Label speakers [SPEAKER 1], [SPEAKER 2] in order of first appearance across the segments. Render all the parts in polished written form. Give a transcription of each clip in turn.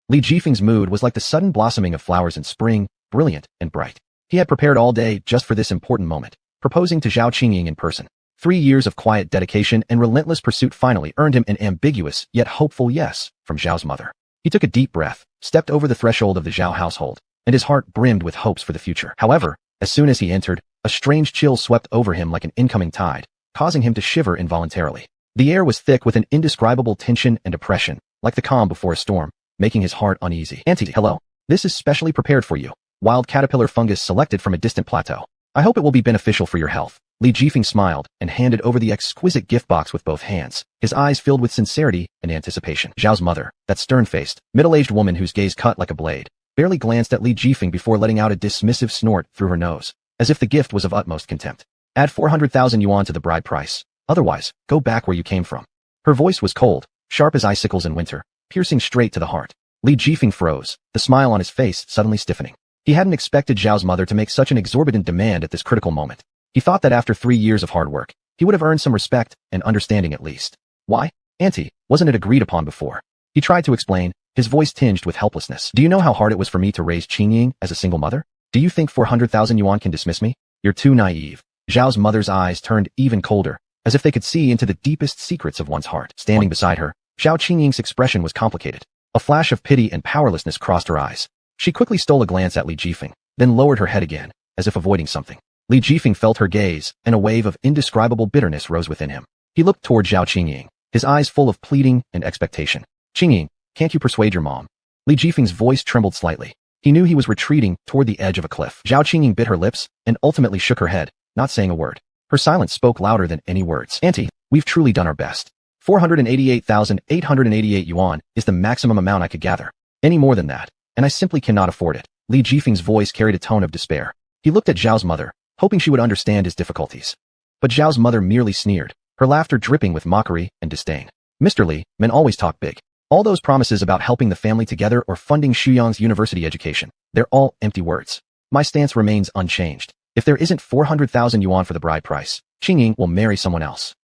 [SPEAKER 1] Li Jifeng's mood was like the sudden blossoming of flowers in spring, brilliant and bright. He had prepared all day just for this important moment, proposing to Zhao Qingying in person. 3 years of quiet dedication and relentless pursuit finally earned him an ambiguous yet hopeful yes from Zhao's mother. He took a deep breath, stepped over the threshold of the Zhao household, and his heart brimmed with hopes for the future. However, as soon as he entered, a strange chill swept over him like an incoming tide, causing him to shiver involuntarily. The air was thick with an indescribable tension and oppression, like the calm before a storm, making his heart uneasy. Auntie, hello. This is specially prepared for you. Wild caterpillar fungus selected from a distant plateau. I hope it will be beneficial for your health. Li Jifeng smiled and handed over the exquisite gift box with both hands, his eyes filled with sincerity and anticipation. Zhao's mother, that stern-faced, middle-aged woman whose gaze cut like a blade, barely glanced at Li Jifeng before letting out a dismissive snort through her nose, as if the gift was of utmost contempt. Add 400,000 yuan to the bride price. Otherwise, go back where you came from. Her voice was cold, sharp as icicles in winter, piercing straight to the heart. Li Jifeng froze, the smile on his face suddenly stiffening. He hadn't expected Zhao's mother to make such an exorbitant demand at this critical moment. He thought that after 3 years of hard work, he would have earned some respect and understanding at least. Why? Auntie, wasn't it agreed upon before? He tried to explain, his voice tinged with helplessness. Do you know how hard it was for me to raise Qingying as a single mother? Do you think 400,000 yuan can dismiss me? You're too naive. Zhao's mother's eyes turned even colder, as if they could see into the deepest secrets of one's heart. Standing beside her, Zhao Qingying's expression was complicated. A flash of pity and powerlessness crossed her eyes. She quickly stole a glance at Li Jifeng, then lowered her head again, as if avoiding something. Li Jifeng felt her gaze, and a wave of indescribable bitterness rose within him. He looked toward Zhao Qingying, his eyes full of pleading and expectation. Qingying, can't you persuade your mom? Li Jifeng's voice trembled slightly. He knew he was retreating toward the edge of a cliff. Zhao Qingying bit her lips, and ultimately shook her head, not saying a word. Her silence spoke louder than any words. Auntie, we've truly done our best. 488,888 yuan is the maximum amount I could gather. Any more than that, and I simply cannot afford it. Li Jifeng's voice carried a tone of despair. He looked at Zhao's mother, hoping she would understand his difficulties. But Zhao's mother merely sneered, her laughter dripping with mockery and disdain. Mr. Li, men always talk big. All those promises about helping the family together or funding Shuyang's university education, they're all empty words. My stance remains unchanged. If there isn't 400,000 yuan for the bride price, Qingying will marry someone else.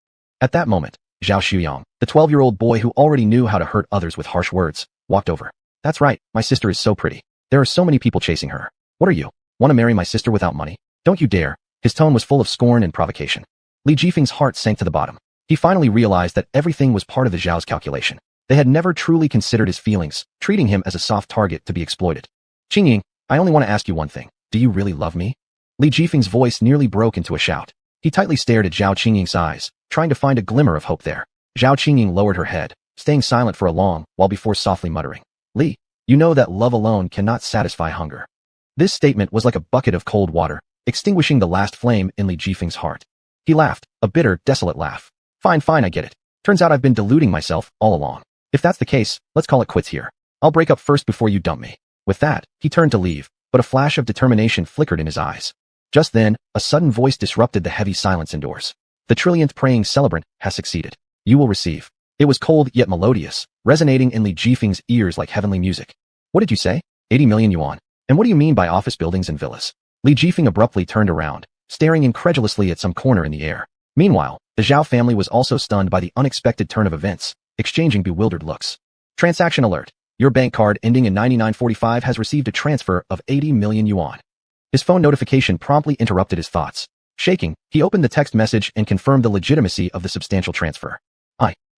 [SPEAKER 1] At that moment, Zhao Shuyang, the 12-year-old boy who already knew how to hurt others with harsh words, walked over. That's right, my sister is so pretty. There are so many people chasing her. What are you? Want to marry my sister without money? Don't you dare. His tone was full of scorn and provocation. Li Jifeng's heart sank to the bottom. He finally realized that everything was part of the Zhao's calculation. They had never truly considered his feelings, treating him as a soft target to be exploited. Qingying, I only want to ask you one thing. Do you really love me? Li Jifeng's voice nearly broke into a shout. He tightly stared at Zhao Qingying's eyes, trying to find a glimmer of hope there. Zhao Qingying lowered her head, staying silent for a long while before softly muttering. Li, you know that love alone cannot satisfy hunger. This statement was like a bucket of cold water, extinguishing the last flame in Li Jifeng's heart. He laughed, a bitter, desolate laugh. Fine, I get it. Turns out I've been deluding myself all along. If that's the case, let's call it quits here. I'll break up first before you dump me. With that, he turned to leave, but a flash of determination flickered in his eyes. Just then, a sudden voice disrupted the heavy silence indoors. The trillionth praying celebrant has succeeded. You will receive. It was cold yet melodious, resonating in Li Jifeng's ears like heavenly music. What did you say? 80 million yuan. And what do you mean by office buildings and villas? Li Jifeng abruptly turned around, staring incredulously at some corner in the air. Meanwhile, the Zhao family was also stunned by the unexpected turn of events, exchanging bewildered looks. Transaction alert. Your bank card ending in 9945 has received a transfer of 80 million yuan. His phone notification promptly interrupted his thoughts. Shaking, he opened the text message and confirmed the legitimacy of the substantial transfer.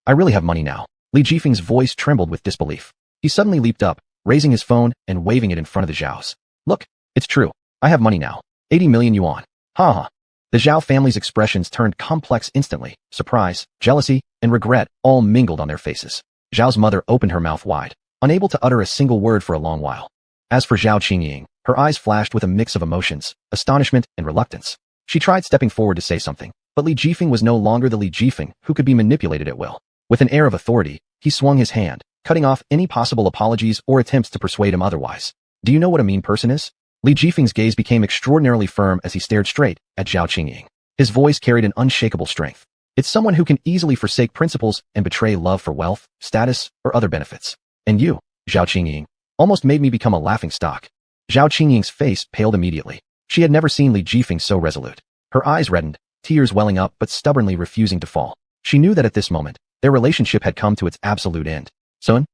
[SPEAKER 1] I really have money now. Li Jifeng's voice trembled with disbelief. He suddenly leaped up, raising his phone and waving it in front of the Zhaos. Look, it's true. I have money now. 80 million yuan. Ha. The Zhao family's expressions turned complex instantly. Surprise, jealousy, and regret all mingled on their faces. Zhao's mother opened her mouth wide, unable to utter a single word for a long while. As for Zhao Qingying, her eyes flashed with a mix of emotions, astonishment and reluctance. She tried stepping forward to say something, but Li Jifeng was no longer the Li Jifeng who could be manipulated at will. With an air of authority, he swung his hand, cutting off any possible apologies or attempts to persuade him otherwise. Do you know what a mean person is? Li Jifeng's gaze became extraordinarily firm as he stared straight at Zhao Qingying. His voice carried an unshakable strength. It's someone who can easily forsake principles and betray love for wealth, status, or other benefits. And you, Zhao Qingying, almost made me become a laughingstock. Zhao Qingying's face paled immediately. She had never seen Li Jifeng so resolute. Her eyes reddened, tears welling up but stubbornly refusing to fall. She knew that at this moment, their relationship had come to its absolute end. Son,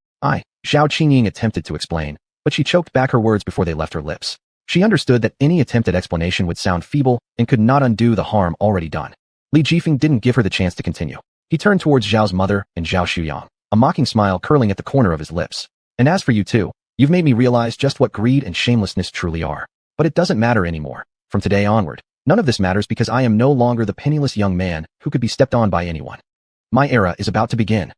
[SPEAKER 1] Zhao Qingying attempted to explain, but she choked back her words before they left her lips. She understood that any attempt at explanation would sound feeble and could not undo the harm already done. Li Jifeng didn't give her the chance to continue. He turned towards Zhao's mother and Zhao Shuyang, a mocking smile curling at the corner of his lips. And as for you too, you've made me realize just what greed and shamelessness truly are. But it doesn't matter anymore. From today onward, none of this matters because I am no longer the penniless young man who could be stepped on by anyone. My era is about to begin.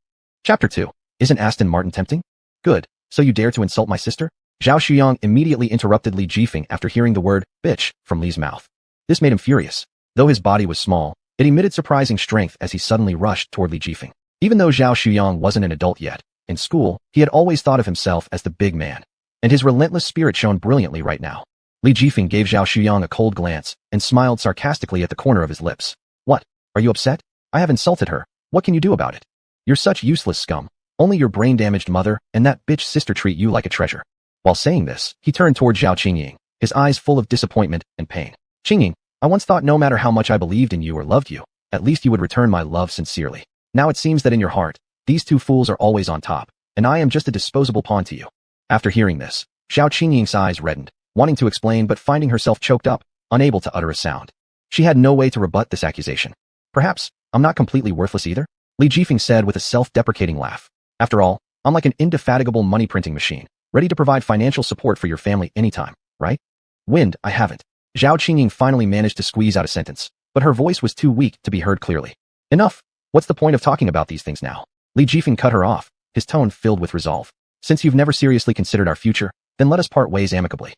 [SPEAKER 1] Chapter 2. Isn't Aston Martin tempting? Good. So you dare to insult my sister? Zhao Shuyang immediately interrupted Li Jifeng after hearing the word bitch from Li's mouth. This made him furious. Though his body was small, it emitted surprising strength as he suddenly rushed toward Li Jifeng. Even though Zhao Shuyang wasn't an adult yet, in school, he had always thought of himself as the big man. And his relentless spirit shone brilliantly right now. Li Jifeng gave Zhao Shuyang a cold glance and smiled sarcastically at the corner of his lips. What? Are you upset? I have insulted her. What can you do about it? You're such useless scum. Only your brain-damaged mother and that bitch sister treat you like a treasure. While saying this, he turned toward Zhao Qingying, his eyes full of disappointment and pain. Qingying, I once thought no matter how much I believed in you or loved you, at least you would return my love sincerely. Now it seems that in your heart, these two fools are always on top, and I am just a disposable pawn to you. After hearing this, Zhao Qingying's eyes reddened, wanting to explain but finding herself choked up, unable to utter a sound. She had no way to rebut this accusation. Perhaps, I'm not completely worthless either? Li Jifeng said with a self-deprecating laugh. After all, I'm like an indefatigable money-printing machine, ready to provide financial support for your family anytime, right? Wind, I haven't. Zhao Qingying finally managed to squeeze out a sentence, but her voice was too weak to be heard clearly. Enough! What's the point of talking about these things now? Li Jifeng cut her off, his tone filled with resolve. Since you've never seriously considered our future, then let us part ways amicably.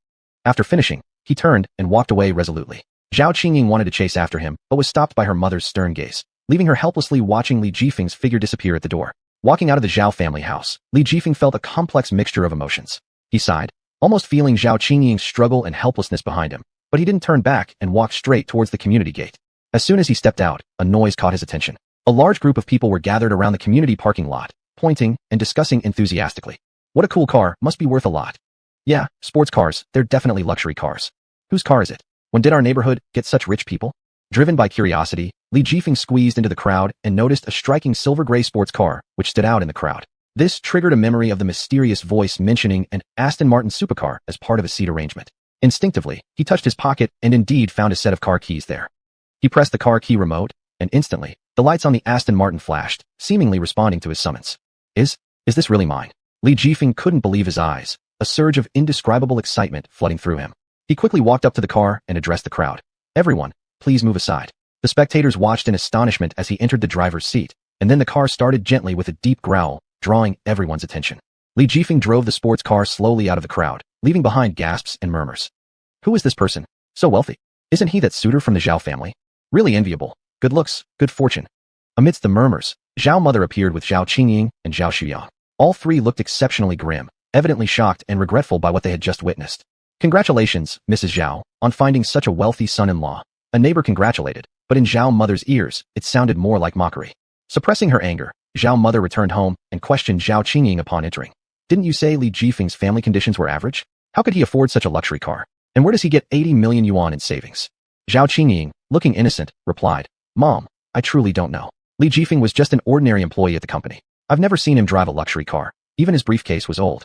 [SPEAKER 1] After finishing, he turned and walked away resolutely. Zhao Qingying wanted to chase after him, but was stopped by her mother's stern gaze, leaving her helplessly watching Li Jifeng's figure disappear at the door. Walking out of the Zhao family house, Li Jifeng felt a complex mixture of emotions. He sighed, almost feeling Zhao Qingying's struggle and helplessness behind him, but he didn't turn back and walked straight towards the community gate. As soon as he stepped out, a noise caught his attention. A large group of people were gathered around the community parking lot, pointing and discussing enthusiastically. What a cool car, must be worth a lot. Yeah, sports cars, they're definitely luxury cars. Whose car is it? When did our neighborhood get such rich people? Driven by curiosity, Li Jifeng squeezed into the crowd and noticed a striking silver-gray sports car, which stood out in the crowd. This triggered a memory of the mysterious voice mentioning an Aston Martin supercar as part of a seat arrangement. Instinctively, he touched his pocket and indeed found a set of car keys there. He pressed the car key remote, and instantly, the lights on the Aston Martin flashed, seemingly responding to his summons. Is this really mine? Li Jifeng couldn't believe his eyes, a surge of indescribable excitement flooding through him. He quickly walked up to the car and addressed the crowd. Everyone, please move aside. The spectators watched in astonishment as he entered the driver's seat, and then the car started gently with a deep growl, drawing everyone's attention. Li Jifeng drove the sports car slowly out of the crowd, leaving behind gasps and murmurs. Who is this person? So wealthy. Isn't he that suitor from the Zhao family? Really enviable. Good looks, good fortune. Amidst the murmurs, Zhao mother appeared with Zhao Qingying and Zhao Shuyang. All three looked exceptionally grim, evidently shocked and regretful by what they had just witnessed. Congratulations, Mrs. Zhao, on finding such a wealthy son-in-law. A neighbor congratulated, but in Zhao mother's ears, it sounded more like mockery. Suppressing her anger, Zhao mother returned home and questioned Zhao Qingying upon entering. Didn't you say Li Jifeng's family conditions were average? How could he afford such a luxury car? And where does he get 80 million yuan in savings? Zhao Qingying, looking innocent, replied, Mom, I truly don't know. Li Jifeng was just an ordinary employee at the company. I've never seen him drive a luxury car. Even his briefcase was old.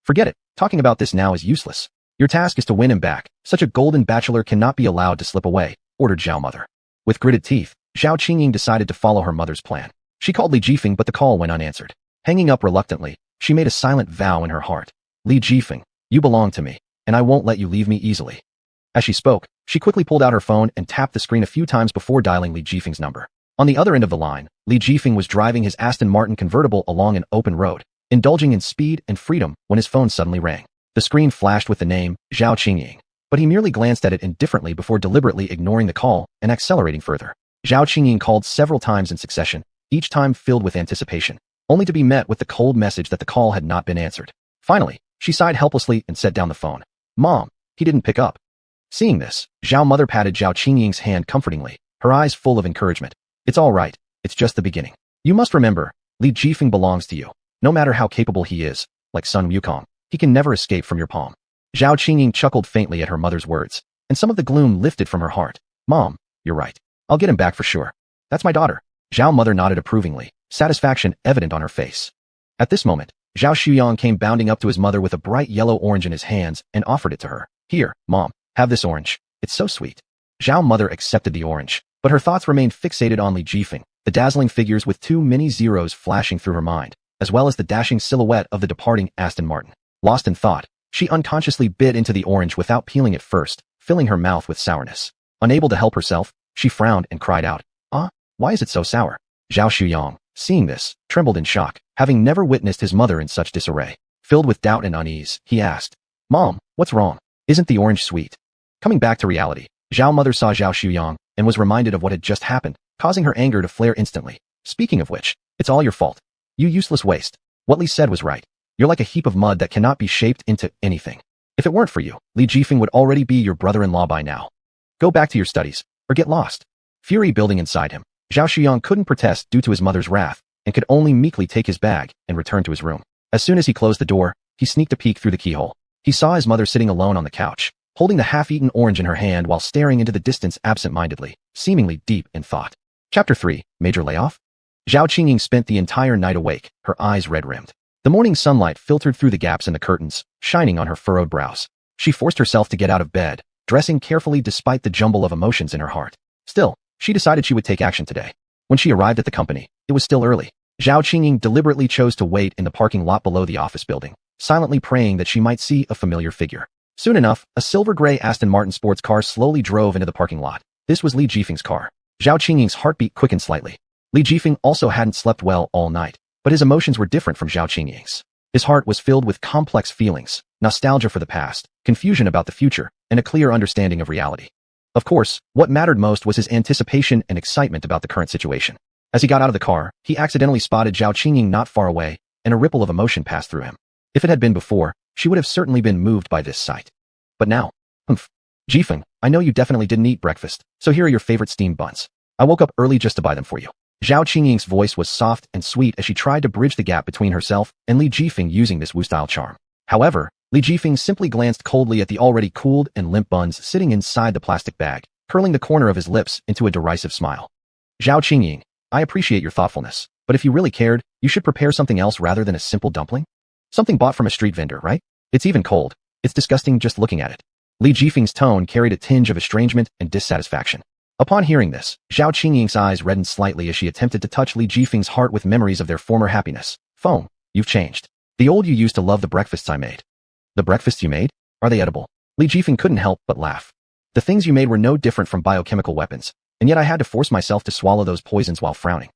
[SPEAKER 1] Forget it. Talking about this now is useless. Your task is to win him back. Such a golden bachelor cannot be allowed to slip away, ordered Zhao mother. With gritted teeth, Zhao Qingying decided to follow her mother's plan. She called Li Jifeng, but the call went unanswered. Hanging up reluctantly, she made a silent vow in her heart. Li Jifeng, you belong to me, and I won't let you leave me easily. As she spoke, she quickly pulled out her phone and tapped the screen a few times before dialing Li Jifeng's number. On the other end of the line, Li Jifeng was driving his Aston Martin convertible along an open road, indulging in speed and freedom when his phone suddenly rang. The screen flashed with the name, Zhao Qingying, but he merely glanced at it indifferently before deliberately ignoring the call and accelerating further. Zhao Qingying called several times in succession, each time filled with anticipation, only to be met with the cold message that the call had not been answered. Finally, she sighed helplessly and set down the phone. Mom, he didn't pick up. Seeing this, Zhao mother patted Zhao Qingying's hand comfortingly, her eyes full of encouragement. It's all right. It's just the beginning. You must remember, Li Jifeng belongs to you. No matter how capable he is, like Sun Wukong, he can never escape from your palm. Zhao Qingying chuckled faintly at her mother's words, and some of the gloom lifted from her heart. Mom, you're right. I'll get him back for sure. That's my daughter. Zhao mother nodded approvingly, satisfaction evident on her face. At this moment, Zhao Shuyang came bounding up to his mother with a bright yellow orange in his hands and offered it to her. Here, Mom, have this orange. It's so sweet. Zhao mother accepted the orange, but her thoughts remained fixated on Li Jifeng, the dazzling figures with two mini zeros flashing through her mind, as well as the dashing silhouette of the departing Aston Martin. Lost in thought, she unconsciously bit into the orange without peeling it first, filling her mouth with sourness. Unable to help herself, she frowned and cried out, why is it so sour? Zhao Shuyang, seeing this, trembled in shock, having never witnessed his mother in such disarray. Filled with doubt and unease, he asked, Mom, what's wrong? Isn't the orange sweet? Coming back to reality, Zhao mother saw Zhao Shuyang and was reminded of what had just happened, causing her anger to flare instantly. Speaking of which, it's all your fault. You useless waste. What Li said was right. You're like a heap of mud that cannot be shaped into anything. If it weren't for you, Li Jifeng would already be your brother-in-law by now. Go back to your studies, or get lost. Fury building inside him, Zhao Shuyang couldn't protest due to his mother's wrath, and could only meekly take his bag and return to his room. As soon as he closed the door, he sneaked a peek through the keyhole. He saw his mother sitting alone on the couch, holding the half-eaten orange in her hand while staring into the distance absent-mindedly, seemingly deep in thought. Chapter 3, Major Layoff? Zhao Qingying spent the entire night awake, her eyes red-rimmed. The morning sunlight filtered through the gaps in the curtains, shining on her furrowed brows. She forced herself to get out of bed, dressing carefully despite the jumble of emotions in her heart. Still, she decided she would take action today. When she arrived at the company, it was still early. Zhao Qingying deliberately chose to wait in the parking lot below the office building, silently praying that she might see a familiar figure. Soon enough, a silver-gray Aston Martin sports car slowly drove into the parking lot. This was Li Jifeng's car. Zhao Qingying's heartbeat quickened slightly. Li Jifeng also hadn't slept well all night, but his emotions were different from Zhao Qingying's. His heart was filled with complex feelings, nostalgia for the past, confusion about the future, and a clear understanding of reality. Of course, what mattered most was his anticipation and excitement about the current situation. As he got out of the car, he accidentally spotted Zhao Qingying not far away, and a ripple of emotion passed through him. If it had been before, she would have certainly been moved by this sight. But now, Jifeng, I know you definitely didn't eat breakfast, so here are your favorite steamed buns. I woke up early just to buy them for you. Zhao Qingying's voice was soft and sweet as she tried to bridge the gap between herself and Li Jifeng using this Wu-style charm. However, Li Jifeng simply glanced coldly at the already cooled and limp buns sitting inside the plastic bag, curling the corner of his lips into a derisive smile. Zhao Qingying, I appreciate your thoughtfulness, but if you really cared, you should prepare something else rather than a simple dumpling? Something bought from a street vendor, right? It's even cold. It's disgusting just looking at it. Li Jifeng's tone carried a tinge of estrangement and dissatisfaction. Upon hearing this, Zhao Qingying's eyes reddened slightly as she attempted to touch Li Jifeng's heart with memories of their former happiness. Phone, you've changed. The old you used to love the breakfasts I made. The breakfasts you made? Are they edible? Li Jifeng couldn't help but laugh. The things you made were no different from biochemical weapons, and yet I had to force myself to swallow those poisons while frowning.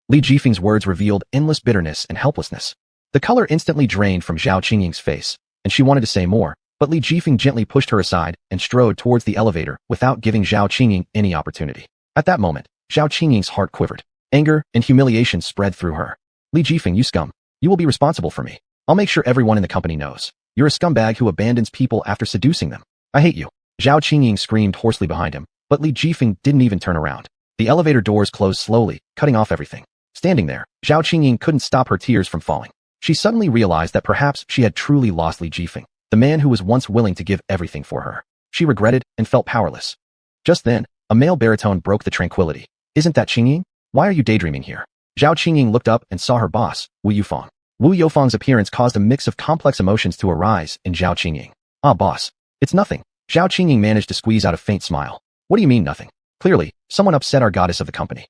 [SPEAKER 1] Li Jifeng's words revealed endless bitterness and helplessness. The color instantly drained from Zhao Qingying's face, and she wanted to say more, but Li Jifeng gently pushed her aside and strode towards the elevator without giving Zhao Qingying any opportunity. At that moment, Zhao Qingying's heart quivered. Anger and humiliation spread through her. Li Jifeng, you scum. You will be responsible for me. I'll make sure everyone in the company knows. You're a scumbag who abandons people after seducing them. I hate you. Zhao Qingying screamed hoarsely behind him, but Li Jifeng didn't even turn around. The elevator doors closed slowly, cutting off everything. Standing there, Zhao Qingying couldn't stop her tears from falling. She suddenly realized that perhaps she had truly lost Li Jifeng, the man who was once willing to give everything for her. She regretted and felt powerless. Just then, a male baritone broke the tranquility. Isn't that Qingying? Why are you daydreaming here? Zhao Qingying looked up and saw her boss, Wu Yufang. Wu Yufang's appearance caused a mix of complex emotions to arise in Zhao Qingying. Ah, boss. It's nothing. Zhao Qingying managed to squeeze out a faint smile. What do you mean nothing? Clearly, someone upset our goddess of the company.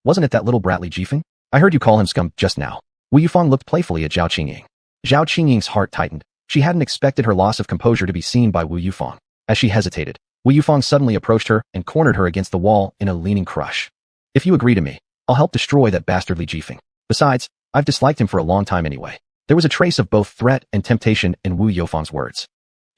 [SPEAKER 1] Wasn't it that little brat Li Jifeng? I heard you call him scum just now. Wu Yufang looked playfully at Zhao Qingying. Zhao Qingying's heart tightened. She hadn't expected her loss of composure to be seen by Wu Yufang. As she hesitated, Wu Yufang suddenly approached her and cornered her against the wall in a leaning crush. If you agree to me, I'll help destroy that bastard Li Jifeng. Besides, I've disliked him for a long time anyway. There was a trace of both threat and temptation in Wu Yufang's words.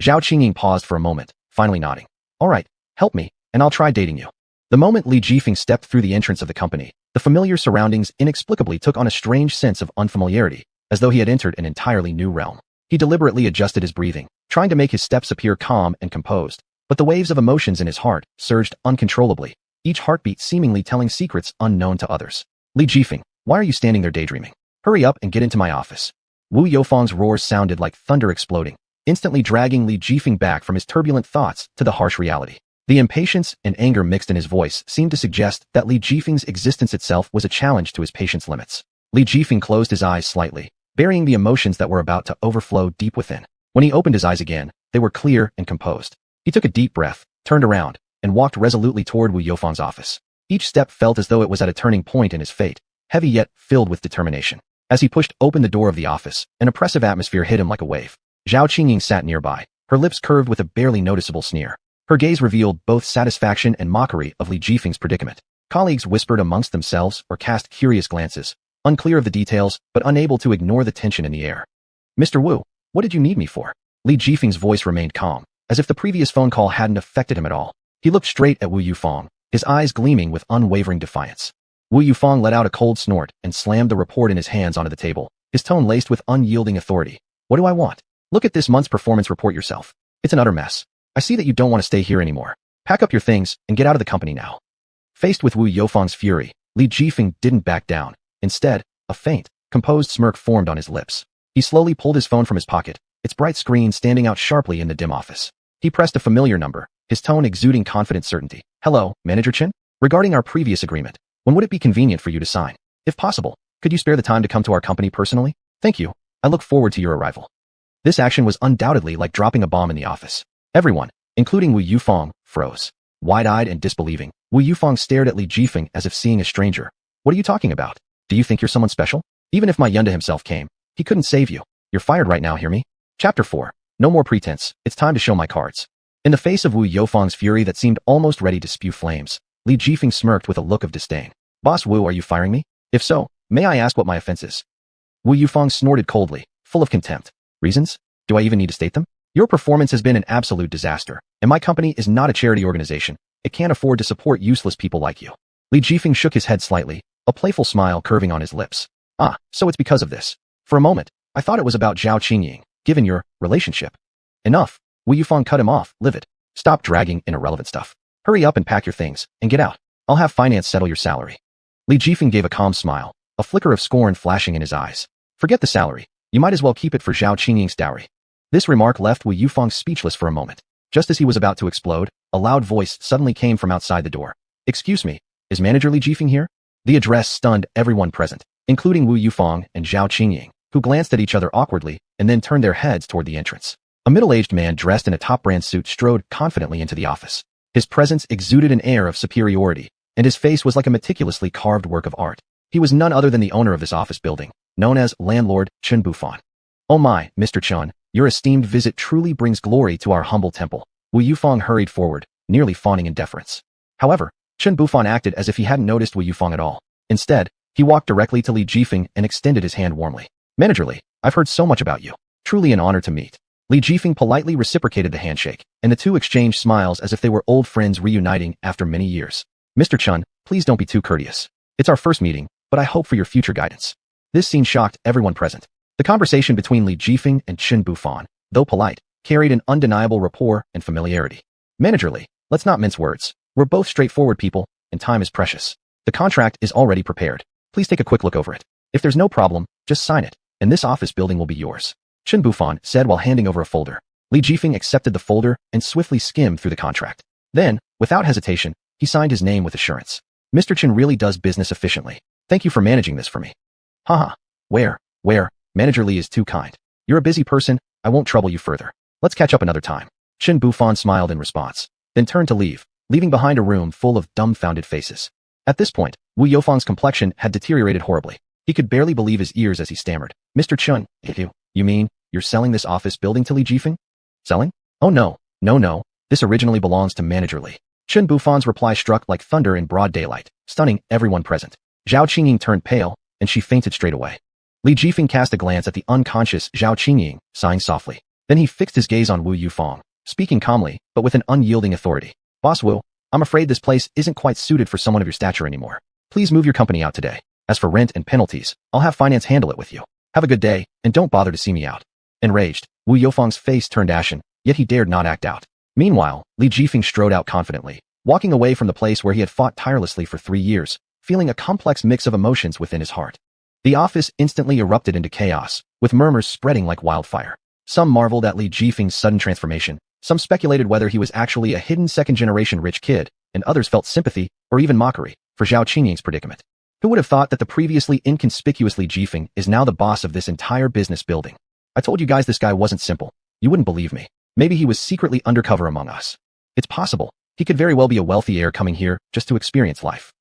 [SPEAKER 1] Zhao Qingying paused for a moment, finally nodding. All right, help me, and I'll try dating you. The moment Li Jifeng stepped through the entrance of the company, the familiar surroundings inexplicably took on a strange sense of unfamiliarity, as though he had entered an entirely new realm. He deliberately adjusted his breathing, trying to make his steps appear calm and composed, but the waves of emotions in his heart surged uncontrollably, each heartbeat seemingly telling secrets unknown to others. Li Jifeng, why are you standing there daydreaming? Hurry up and get into my office. Wu Yufang's roar sounded like thunder exploding, instantly dragging Li Jifeng back from his turbulent thoughts to the harsh reality. The impatience and anger mixed in his voice seemed to suggest that Li Jifeng's existence itself was a challenge to his patience limits. Li Jifeng closed his eyes slightly, burying the emotions that were about to overflow deep within. When he opened his eyes again, they were clear and composed. He took a deep breath, turned around, and walked resolutely toward Wu Yofang's office. Each step felt as though it was at a turning point in his fate, heavy yet filled with determination. As he pushed open the door of the office, an oppressive atmosphere hit him like a wave. Zhao Qingying sat nearby, her lips curved with a barely noticeable sneer. Her gaze revealed both satisfaction and mockery of Li Jifeng's predicament. Colleagues whispered amongst themselves or cast curious glances, unclear of the details but unable to ignore the tension in the air. "Mr. Wu, what did you need me for?" Li Jifeng's voice remained calm, as if the previous phone call hadn't affected him at all. He looked straight at Wu Yufang, his eyes gleaming with unwavering defiance. Wu Yufang let out a cold snort and slammed the report in his hands onto the table, his tone laced with unyielding authority. "What do I want? Look at this month's performance report yourself. It's an utter mess. I see that you don't want to stay here anymore. Pack up your things and get out of the company now." Faced with Wu Yofang's fury, Li Jifeng didn't back down. Instead, a faint, composed smirk formed on his lips. He slowly pulled his phone from his pocket, its bright screen standing out sharply in the dim office. He pressed a familiar number, his tone exuding confident certainty. "Hello, Manager Chen? Regarding our previous agreement, when would it be convenient for you to sign? If possible, could you spare the time to come to our company personally? Thank you. I look forward to your arrival." This action was undoubtedly like dropping a bomb in the office. Everyone, including Wu Yufang, froze. Wide-eyed and disbelieving, Wu Yufang stared at Li Jifeng as if seeing a stranger. "What are you talking about? Do you think you're someone special? Even if my Yunda himself came, he couldn't save you. You're fired right now, hear me?" Chapter 4. No more pretense, it's time to show my cards. In the face of Wu Yofang's fury that seemed almost ready to spew flames, Li Jifeng smirked with a look of disdain. "Boss Wu, are you firing me? If so, may I ask what my offense is?" Wu Yufang snorted coldly, full of contempt. "Reasons? Do I even need to state them? Your performance has been an absolute disaster, and my company is not a charity organization. It can't afford to support useless people like you." Li Jifeng shook his head slightly, a playful smile curving on his lips. "Ah, so it's because of this. For a moment, I thought it was about Zhao Qingying, given your relationship." "Enough." Wu Yufang cut him off, livid. "Stop dragging in irrelevant stuff. Hurry up and pack your things, and get out. I'll have finance settle your salary." Li Jifeng gave a calm smile, a flicker of scorn flashing in his eyes. "Forget the salary. You might as well keep it for Zhao Qingying's dowry." This remark left Wu Yufang speechless for a moment. Just as he was about to explode, a loud voice suddenly came from outside the door. "Excuse me, is Manager Li Jifeng here?" The address stunned everyone present, including Wu Yufang and Zhao Qingying, who glanced at each other awkwardly and then turned their heads toward the entrance. A middle-aged man dressed in a top-brand suit strode confidently into the office. His presence exuded an air of superiority, and his face was like a meticulously carved work of art. He was none other than the owner of this office building, known as landlord Chen Bufan. "Oh my, Mr. Chen, your esteemed visit truly brings glory to our humble temple." Wu Yufang hurried forward, nearly fawning in deference. However, Chen Bufan acted as if he hadn't noticed Wu Yufang at all. Instead, he walked directly to Li Jifeng and extended his hand warmly. "Manager Li, I've heard so much about you. Truly an honor to meet." Li Jifeng politely reciprocated the handshake, and the two exchanged smiles as if they were old friends reuniting after many years. "Mr. Chen, please don't be too courteous. It's our first meeting, but I hope for your future guidance." This scene shocked everyone present. The conversation between Li Jifeng and Chen Bufan, though polite, carried an undeniable rapport and familiarity. "Manager Li, let's not mince words. We're both straightforward people, and time is precious. The contract is already prepared. Please take a quick look over it. If there's no problem, just sign it, and this office building will be yours." Chen Bufan said while handing over a folder. Li Jifeng accepted the folder and swiftly skimmed through the contract. Then, without hesitation, he signed his name with assurance. "Mr. Chen really does business efficiently. Thank you for managing this for me." "Haha. Where, Manager Li is too kind. You're a busy person, I won't trouble you further. Let's catch up another time." Chen Bufan smiled in response, then turned to leave, leaving behind a room full of dumbfounded faces. At this point, Wu Yofang's complexion had deteriorated horribly. He could barely believe his ears as he stammered. "Mr. Chen, you mean, you're selling this office building to Li Jifeng?" "Selling? Oh no. This originally belongs to Manager Li." Chen Bufan's reply struck like thunder in broad daylight, stunning everyone present. Zhao Qingying turned pale, and she fainted straight away. Li Jifeng cast a glance at the unconscious Zhao Qingying, sighing softly. Then he fixed his gaze on Wu Yufang, speaking calmly, but with an unyielding authority. "Boss Wu, I'm afraid this place isn't quite suited for someone of your stature anymore. Please move your company out today. As for rent and penalties, I'll have finance handle it with you. Have a good day, and don't bother to see me out." Enraged, Wu Yofang's face turned ashen, yet he dared not act out. Meanwhile, Li Jifeng strode out confidently, walking away from the place where he had fought tirelessly for 3 years, feeling a complex mix of emotions within his heart. The office instantly erupted into chaos, with murmurs spreading like wildfire. Some marveled at Li Jifeng's sudden transformation, some speculated whether he was actually a hidden second-generation rich kid, and others felt sympathy, or even mockery, for Zhao Qingying's predicament. Who would have thought that the previously inconspicuous Li Jifeng is now the boss of this entire business building? I told you guys this guy wasn't simple. You wouldn't believe me. Maybe he was secretly undercover among us. It's possible. He could very well be a wealthy heir coming here just to experience life.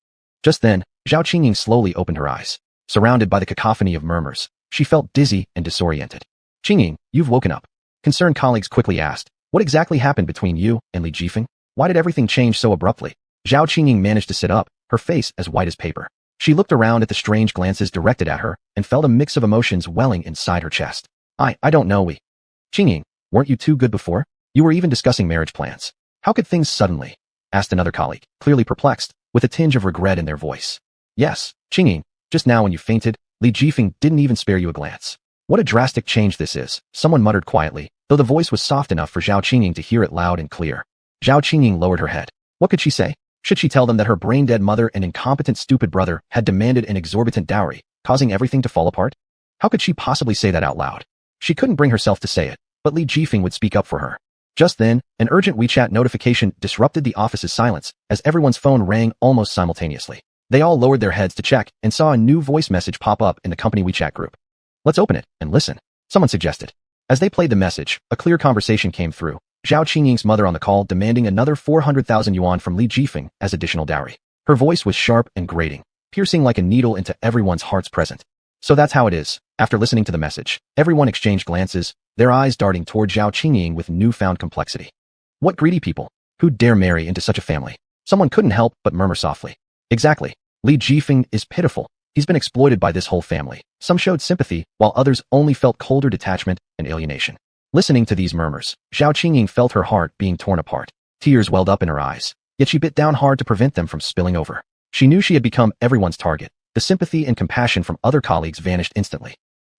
[SPEAKER 1] Just then, Zhao Qingying slowly opened her eyes. Surrounded by the cacophony of murmurs, she felt dizzy and disoriented. Qingying, you've woken up. Concerned colleagues quickly asked, what exactly happened between you and Li Jifeng? Why did everything change so abruptly? Zhao Qingying managed to sit up, her face as white as paper. She looked around at the strange glances directed at her and felt a mix of emotions welling inside her chest. I don't know Qingying, weren't you too good before? You were even discussing marriage plans. How could things suddenly? Asked another colleague, clearly perplexed, with a tinge of regret in their voice. Yes, Qingying, just now when you fainted, Li Jifeng didn't even spare you a glance. What a drastic change this is, someone muttered quietly, though the voice was soft enough for Zhao Qingying to hear it loud and clear. Zhao Qingying lowered her head. What could she say? Should she tell them that her brain-dead mother and incompetent stupid brother had demanded an exorbitant dowry, causing everything to fall apart? How could she possibly say that out loud? She couldn't bring herself to say it, but Li Jifeng would speak up for her. Just then, an urgent WeChat notification disrupted the office's silence as everyone's phone rang almost simultaneously. They all lowered their heads to check and saw a new voice message pop up in the company WeChat group. Let's open it and listen, someone suggested. As they played the message, a clear conversation came through. Zhao Qingying's mother on the call demanding another 400,000 yuan from Li Jifeng as additional dowry. Her voice was sharp and grating, piercing like a needle into everyone's hearts present. So that's how it is. After listening to the message, everyone exchanged glances, their eyes darting toward Zhao Qingying with newfound complexity. What greedy people! Who'd dare marry into such a family? Someone couldn't help but murmur softly. Exactly. Li Jifeng is pitiful. He's been exploited by this whole family. Some showed sympathy, while others only felt colder detachment and alienation. Listening to these murmurs, Zhao Qingying felt her heart being torn apart. Tears welled up in her eyes, yet she bit down hard to prevent them from spilling over. She knew she had become everyone's target. The sympathy and compassion from other colleagues vanished instantly.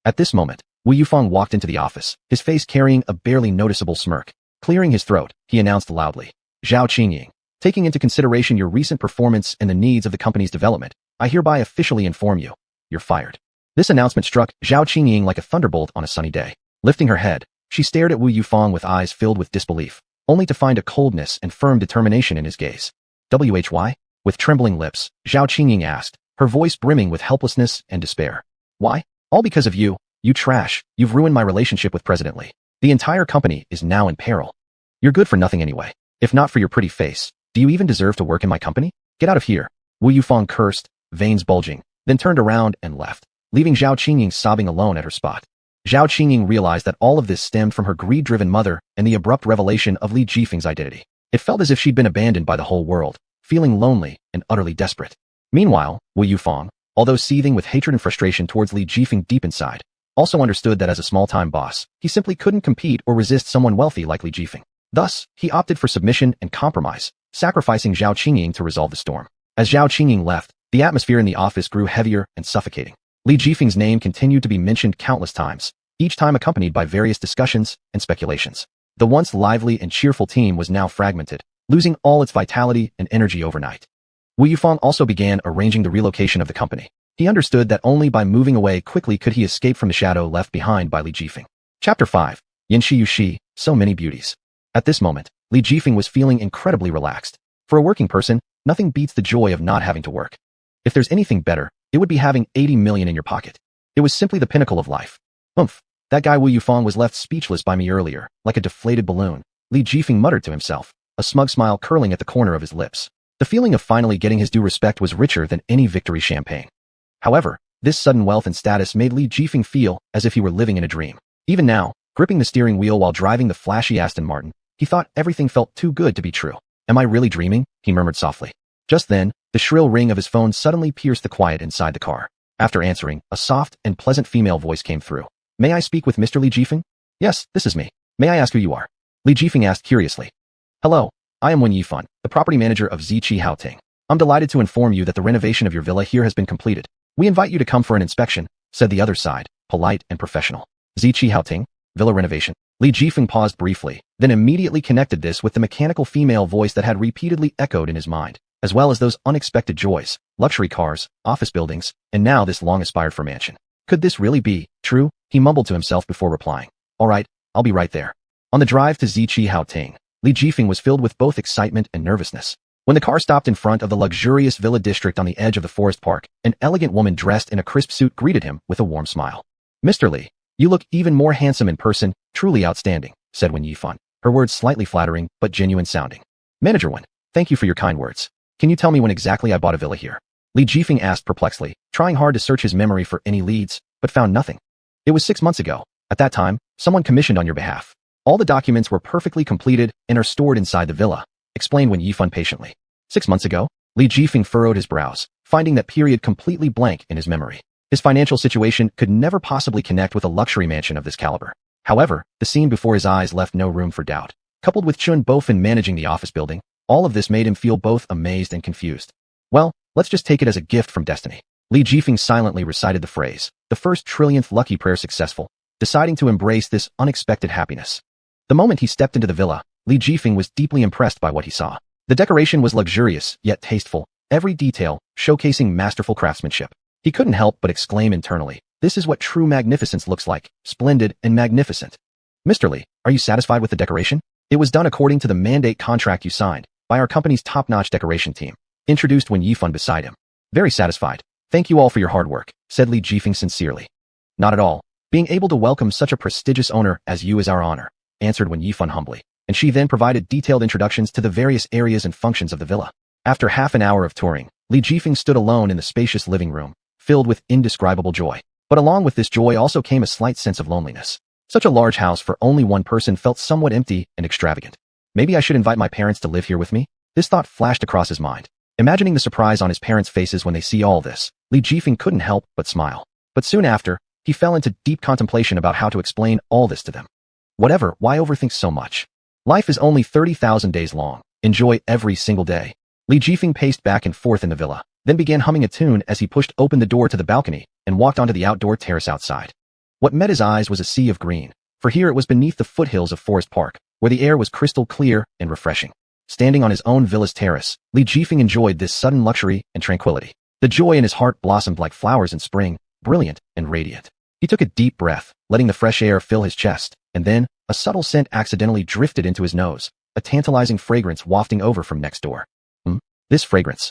[SPEAKER 1] At this moment, Wu Yufang walked into the office, his face carrying a barely noticeable smirk. Clearing his throat, he announced loudly, Zhao Qingying, taking into consideration your recent performance and the needs of the company's development, I hereby officially inform you, you're fired. This announcement struck Zhao Qingying like a thunderbolt on a sunny day. Lifting her head, she stared at Wu Yufang with eyes filled with disbelief, only to find a coldness and firm determination in his gaze. Why? With trembling lips, Zhao Qingying asked, her voice brimming with helplessness and despair. Why? All because of you, you trash. You've ruined my relationship with President Li. The entire company is now in peril. You're good for nothing anyway. If not for your pretty face, do you even deserve to work in my company? Get out of here. Wu Yufang cursed, veins bulging, then turned around and left, leaving Zhao Qingying sobbing alone at her spot. Zhao Qingying realized that all of this stemmed from her greed-driven mother and the abrupt revelation of Li Jifeng's identity. It felt as if she'd been abandoned by the whole world, feeling lonely and utterly desperate. Meanwhile, Wu Yufang, although seething with hatred and frustration towards Li Jifeng deep inside, also understood that as a small-time boss, he simply couldn't compete or resist someone wealthy like Li Jifeng. Thus, he opted for submission and compromise, sacrificing Zhao Qingying to resolve the storm. As Zhao Qingying left, the atmosphere in the office grew heavier and suffocating. Li Jifeng's name continued to be mentioned countless times, each time accompanied by various discussions and speculations. The once lively and cheerful team was now fragmented, losing all its vitality and energy overnight. Wu Yufang also began arranging the relocation of the company. He understood that only by moving away quickly could he escape from the shadow left behind by Li Jifeng. Chapter 5. Yanshi Yushi, So Many Beauties. At this moment, Li Jifeng was feeling incredibly relaxed. For a working person, nothing beats the joy of not having to work. If there's anything better, it would be having 80 million in your pocket. It was simply the pinnacle of life. That guy Wu Yufang was left speechless by me earlier, like a deflated balloon. Li Jifeng muttered to himself, a smug smile curling at the corner of his lips. The feeling of finally getting his due respect was richer than any victory champagne. However, this sudden wealth and status made Li Jifeng feel as if he were living in a dream. Even now, gripping the steering wheel while driving the flashy Aston Martin, he thought everything felt too good to be true. Am I really dreaming? He murmured softly. Just then, the shrill ring of his phone suddenly pierced the quiet inside the car. After answering, a soft and pleasant female voice came through. May I speak with Mr. Li Jifeng? Yes, this is me. May I ask who you are? Li Jifeng asked curiously. Hello, I am Wen Yifan, the property manager of Ziqi Haoting. I'm delighted to inform you that the renovation of your villa here has been completed. We invite you to come for an inspection, said the other side, polite and professional. Ziqi Haoting, villa renovation. Li Jifeng paused briefly, then immediately connected this with the mechanical female voice that had repeatedly echoed in his mind, as well as those unexpected joys, luxury cars, office buildings, and now this long-aspired-for mansion. Could this really be true? He mumbled to himself before replying. All right, I'll be right there. On the drive to Ziqi Haoting, Li Jifeng was filled with both excitement and nervousness. When the car stopped in front of the luxurious villa district on the edge of the forest park, an elegant woman dressed in a crisp suit greeted him with a warm smile. "Mr. Li, you look even more handsome in person, truly outstanding," said Wen Yifan, her words slightly flattering but genuine sounding. "Manager Wen, thank you for your kind words. Can you tell me when exactly I bought a villa here?" Li Jifeng asked perplexedly, trying hard to search his memory for any leads, but found nothing. "It was 6 months ago. At that time, someone commissioned on your behalf. All the documents were perfectly completed and are stored inside the villa," explained Wen Yifan patiently. 6 months ago? Li Jifeng furrowed his brows, finding that period completely blank in his memory. His financial situation could never possibly connect with a luxury mansion of this caliber. However, the scene before his eyes left no room for doubt. Coupled with Chun Bofin managing the office building, all of this made him feel both amazed and confused. "Well, let's just take it as a gift from destiny." Li Jifeng silently recited the phrase, the first trillionth lucky prayer successful, deciding to embrace this unexpected happiness. The moment he stepped into the villa, Li Jifeng was deeply impressed by what he saw. The decoration was luxurious, yet tasteful, every detail showcasing masterful craftsmanship. He couldn't help but exclaim internally, "This is what true magnificence looks like, splendid and magnificent." "Mr. Li, are you satisfied with the decoration? It was done according to the mandate contract you signed, by our company's top-notch decoration team," introduced Wen Yifan beside him. "Very satisfied. Thank you all for your hard work," said Li Jifeng sincerely. "Not at all. Being able to welcome such a prestigious owner as you is our honor," answered Wen Yifan humbly, and she then provided detailed introductions to the various areas and functions of the villa. After half an hour of touring, Li Jifeng stood alone in the spacious living room, filled with indescribable joy. But along with this joy also came a slight sense of loneliness. Such a large house for only one person felt somewhat empty and extravagant. Maybe I should invite my parents to live here with me? This thought flashed across his mind. Imagining the surprise on his parents' faces when they see all this, Li Jifeng couldn't help but smile. But soon after, he fell into deep contemplation about how to explain all this to them. Whatever, why overthink so much? Life is only 30,000 days long. Enjoy every single day. Li Jifeng paced back and forth in the villa, then began humming a tune as he pushed open the door to the balcony and walked onto the outdoor terrace outside. What met his eyes was a sea of green, for here it was beneath the foothills of Forest Park, where the air was crystal clear and refreshing. Standing on his own villa's terrace, Li Jifeng enjoyed this sudden luxury and tranquility. The joy in his heart blossomed like flowers in spring, brilliant and radiant. He took a deep breath, letting the fresh air fill his chest, and then, a subtle scent accidentally drifted into his nose, a tantalizing fragrance wafting over from next door. This fragrance.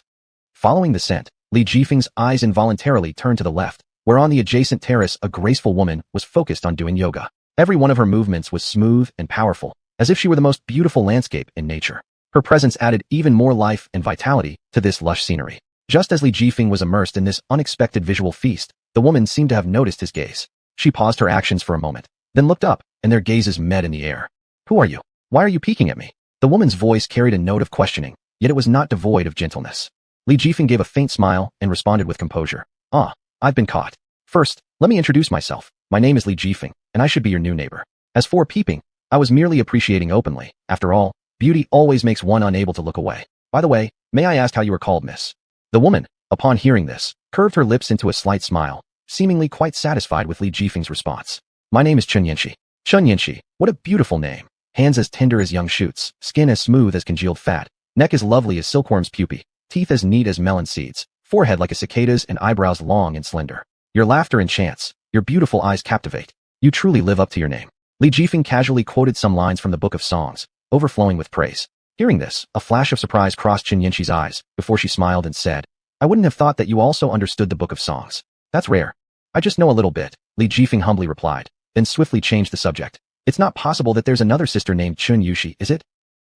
[SPEAKER 1] Following the scent, Li Jifeng's eyes involuntarily turned to the left, where on the adjacent terrace a graceful woman was focused on doing yoga. Every one of her movements was smooth and powerful, as if she were the most beautiful landscape in nature. Her presence added even more life and vitality to this lush scenery. Just as Li Jifeng was immersed in this unexpected visual feast, the woman seemed to have noticed his gaze. She paused her actions for a moment, then looked up, and their gazes met in the air. "Who are you? Why are you peeking at me?" The woman's voice carried a note of questioning, yet it was not devoid of gentleness. Li Jifeng gave a faint smile and responded with composure. "Ah, I've been caught. First, let me introduce myself. My name is Li Jifeng, and I should be your new neighbor. As for peeping, I was merely appreciating openly. After all, beauty always makes one unable to look away. By the way, may I ask how you are called, miss?" The woman, upon hearing this, curved her lips into a slight smile, seemingly quite satisfied with Li Jifeng's response. "My name is Chun Yanxi." Chun Yanxi, what a beautiful name. Hands as tender as young shoots, skin as smooth as congealed fat, neck as lovely as silkworm's pupae, teeth as neat as melon seeds, forehead like a cicada's and eyebrows long and slender. Your laughter enchants, your beautiful eyes captivate. You truly live up to your name. Li Jifeng casually quoted some lines from the Book of Songs, overflowing with praise. Hearing this, a flash of surprise crossed Chun Yanxi's eyes before she smiled and said, "I wouldn't have thought that you also understood the Book of Songs. That's rare." "I just know a little bit," Li Jifeng humbly replied, then swiftly changed the subject. "It's not possible that there's another sister named Chun Yushi, is it?"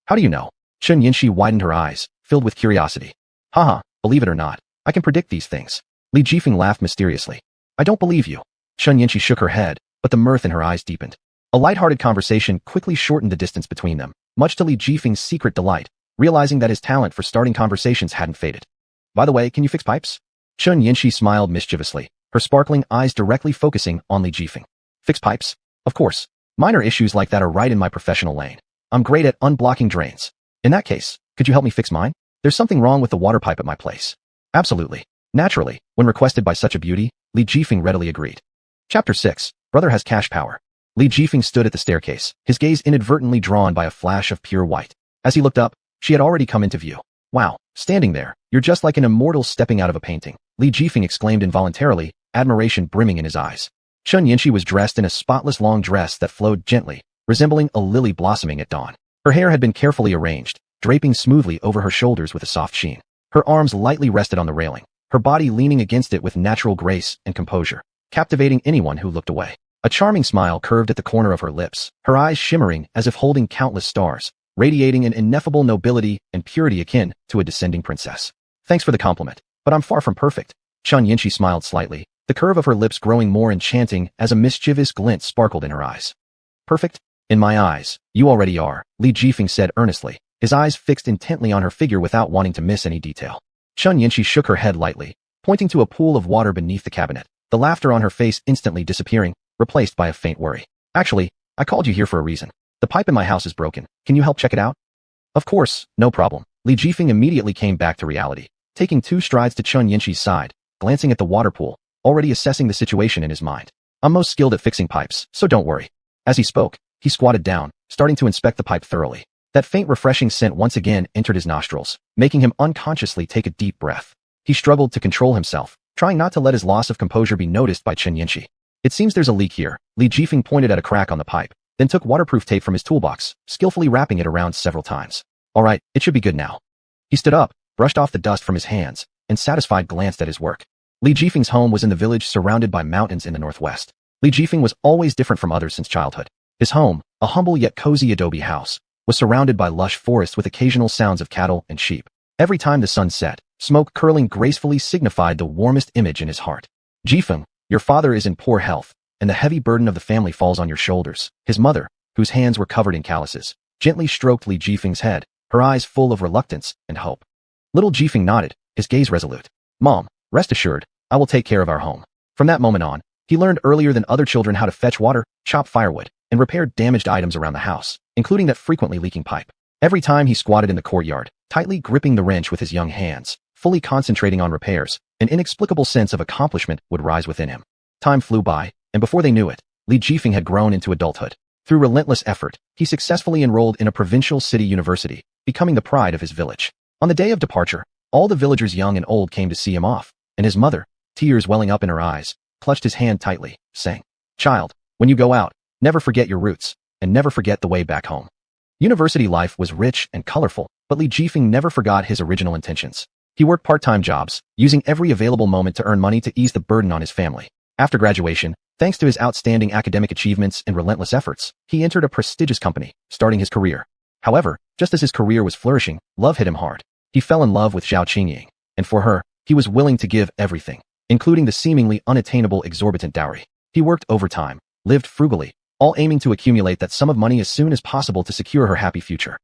[SPEAKER 1] "How do you know?" Chun Yanxi widened her eyes, filled with curiosity. "Haha, believe it or not, I can predict these things." Li Jifeng laughed mysteriously. "I don't believe you." Chun Yanxi shook her head, but the mirth in her eyes deepened. A light-hearted conversation quickly shortened the distance between them, much to Li Jifeng's secret delight, realizing that his talent for starting conversations hadn't faded. "By the way, can you fix pipes?" Chun Yanxi smiled mischievously, her sparkling eyes directly focusing on Li Jifeng. "Fix pipes? Of course. Minor issues like that are right in my professional lane. I'm great at unblocking drains. In that case, could you help me fix mine? There's something wrong with the water pipe at my place." "Absolutely." Naturally, when requested by such a beauty, Li Jifeng readily agreed. Chapter 6. Brother has cash power. Li Jifeng stood at the staircase, his gaze inadvertently drawn by a flash of pure white. As he looked up, she had already come into view. "Wow, standing there, you're just like an immortal stepping out of a painting," Li Jifeng exclaimed involuntarily, admiration brimming in his eyes. Chun Yanxi was dressed in a spotless long dress that flowed gently, resembling a lily blossoming at dawn. Her hair had been carefully arranged, draping smoothly over her shoulders with a soft sheen. Her arms lightly rested on the railing, her body leaning against it with natural grace and composure, captivating anyone who looked away. A charming smile curved at the corner of her lips, her eyes shimmering as if holding countless stars, radiating an ineffable nobility and purity akin to a descending princess. Thanks for the compliment, but I'm far from perfect. Xuanhuan smiled slightly, the curve of her lips growing more enchanting as a mischievous glint sparkled in her eyes. Perfect? In my eyes, you already are, Li Jifeng said earnestly, his eyes fixed intently on her figure without wanting to miss any detail. Xuanhuan shook her head lightly, pointing to a pool of water beneath the cabinet, the laughter on her face instantly disappearing, replaced by a faint worry. Actually, I called you here for a reason. The pipe in my house is broken. Can you help check it out? Of course, no problem. Li Jifeng immediately came back to reality, taking 2 strides to Xuanhuan's side, glancing at the water pool, already assessing the situation in his mind. I'm most skilled at fixing pipes, so don't worry. As he spoke, he squatted down, starting to inspect the pipe thoroughly. That faint refreshing scent once again entered his nostrils, making him unconsciously take a deep breath. He struggled to control himself, trying not to let his loss of composure be noticed by Xuanhuan. It seems there's a leak here. Li Jifeng pointed at a crack on the pipe, then took waterproof tape from his toolbox, skillfully wrapping it around several times. All right, it should be good now. He stood up, brushed off the dust from his hands, and satisfied glanced at his work. Li Jifeng's home was in the village surrounded by mountains in the northwest. Li Jifeng was always different from others since childhood. His home, a humble yet cozy adobe house, was surrounded by lush forests with occasional sounds of cattle and sheep. Every time the sun set, smoke curling gracefully signified the warmest image in his heart. Jifeng, your father is in poor health, and the heavy burden of the family falls on your shoulders. His mother, whose hands were covered in calluses, gently stroked Li Jifeng's head, her eyes full of reluctance and hope. Little Jifeng nodded, his gaze resolute. Mom, rest assured, I will take care of our home. From that moment on, he learned earlier than other children how to fetch water, chop firewood, and repair damaged items around the house, including that frequently leaking pipe. Every time he squatted in the courtyard, tightly gripping the wrench with his young hands, fully concentrating on repairs, an inexplicable sense of accomplishment would rise within him. Time flew by, and before they knew it, Li Jifeng had grown into adulthood. Through relentless effort, he successfully enrolled in a provincial city university, becoming the pride of his village. On the day of departure, all the villagers young and old came to see him off, and his mother, tears welling up in her eyes, clutched his hand tightly, saying, "Child, when you go out, never forget your roots, and never forget the way back home." University life was rich and colorful, but Li Jifeng never forgot his original intentions. He worked part-time jobs, using every available moment to earn money to ease the burden on his family. After graduation, thanks to his outstanding academic achievements and relentless efforts, he entered a prestigious company, starting his career. However, just as his career was flourishing, love hit him hard. He fell in love with Zhao Qingying, and for her, he was willing to give everything, including the seemingly unattainable exorbitant dowry. He worked overtime, lived frugally, all aiming to accumulate that sum of money as soon as possible to secure her happy future.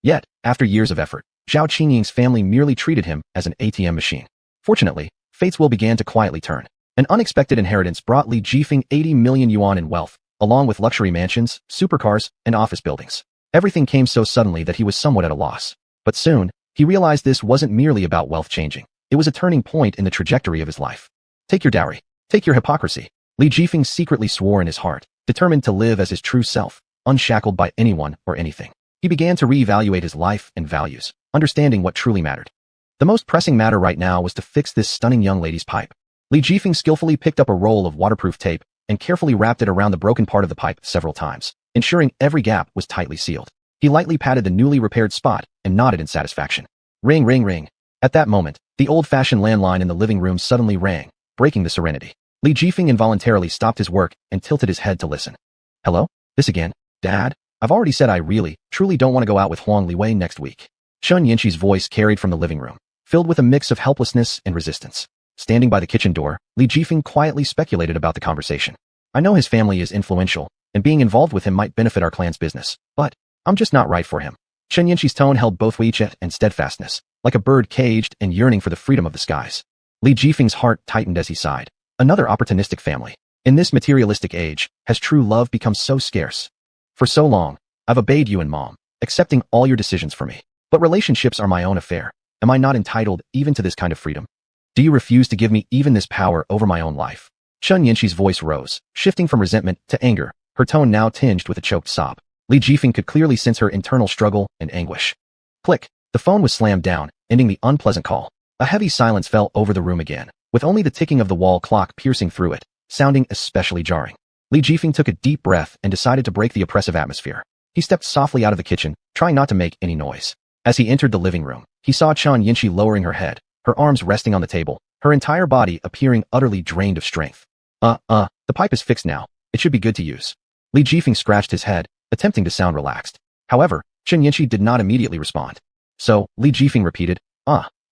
[SPEAKER 1] Yet, after years of effort, Zhao Qingying's family merely treated him as an ATM machine. Fortunately, fate's will began to quietly turn. An unexpected inheritance brought Li Jifeng 80 million yuan in wealth, along with luxury mansions, supercars, and office buildings. Everything came so suddenly that he was somewhat at a loss. But soon, he realized this wasn't merely about wealth changing. It was a turning point in the trajectory of his life. Take your dowry. Take your hypocrisy. Li Jifeng secretly swore in his heart, determined to live as his true self, unshackled by anyone or anything. He began to reevaluate his life and values, understanding what truly mattered. The most pressing matter right now was to fix this stunning young lady's pipe. Li Jifeng skillfully picked up a roll of waterproof tape and carefully wrapped it around the broken part of the pipe several times, ensuring every gap was tightly sealed. He lightly patted the newly repaired spot and nodded in satisfaction. Ring, ring, ring. At that moment, the old-fashioned landline in the living room suddenly rang, breaking the serenity. Li Jifeng involuntarily stopped his work and tilted his head to listen. Hello? This again? Dad? I've already said I really, truly don't want to go out with Huang Liwei next week. Xuanhuan's voice carried from the living room, filled with a mix of helplessness and resistance. Standing by the kitchen door, Li Jifeng quietly speculated about the conversation. I know his family is influential, and being involved with him might benefit our clan's business, but I'm just not right for him. Xuanhuan's tone held both weight and steadfastness, like a bird caged and yearning for the freedom of the skies. Li Jifeng's heart tightened as he sighed. Another opportunistic family. In this materialistic age, has true love become so scarce? For so long, I've obeyed you and Mom, accepting all your decisions for me. But relationships are my own affair. Am I not entitled even to this kind of freedom? Do you refuse to give me even this power over my own life? Xuanhuan's voice rose, shifting from resentment to anger, her tone now tinged with a choked sob. Li Jifeng could clearly sense her internal struggle and anguish. Click. The phone was slammed down, ending the unpleasant call. A heavy silence fell over the room again, with only the ticking of the wall clock piercing through it, sounding especially jarring. Li Jifeng took a deep breath and decided to break the oppressive atmosphere. He stepped softly out of the kitchen, trying not to make any noise. As he entered the living room, he saw Chun Yinshi lowering her head, her arms resting on the table, her entire body appearing utterly drained of strength. The pipe is fixed now. It should be good to use. Li Jifeng scratched his head, attempting to sound relaxed. However, Chun Yinshi did not immediately respond. So, Li Jifeng repeated,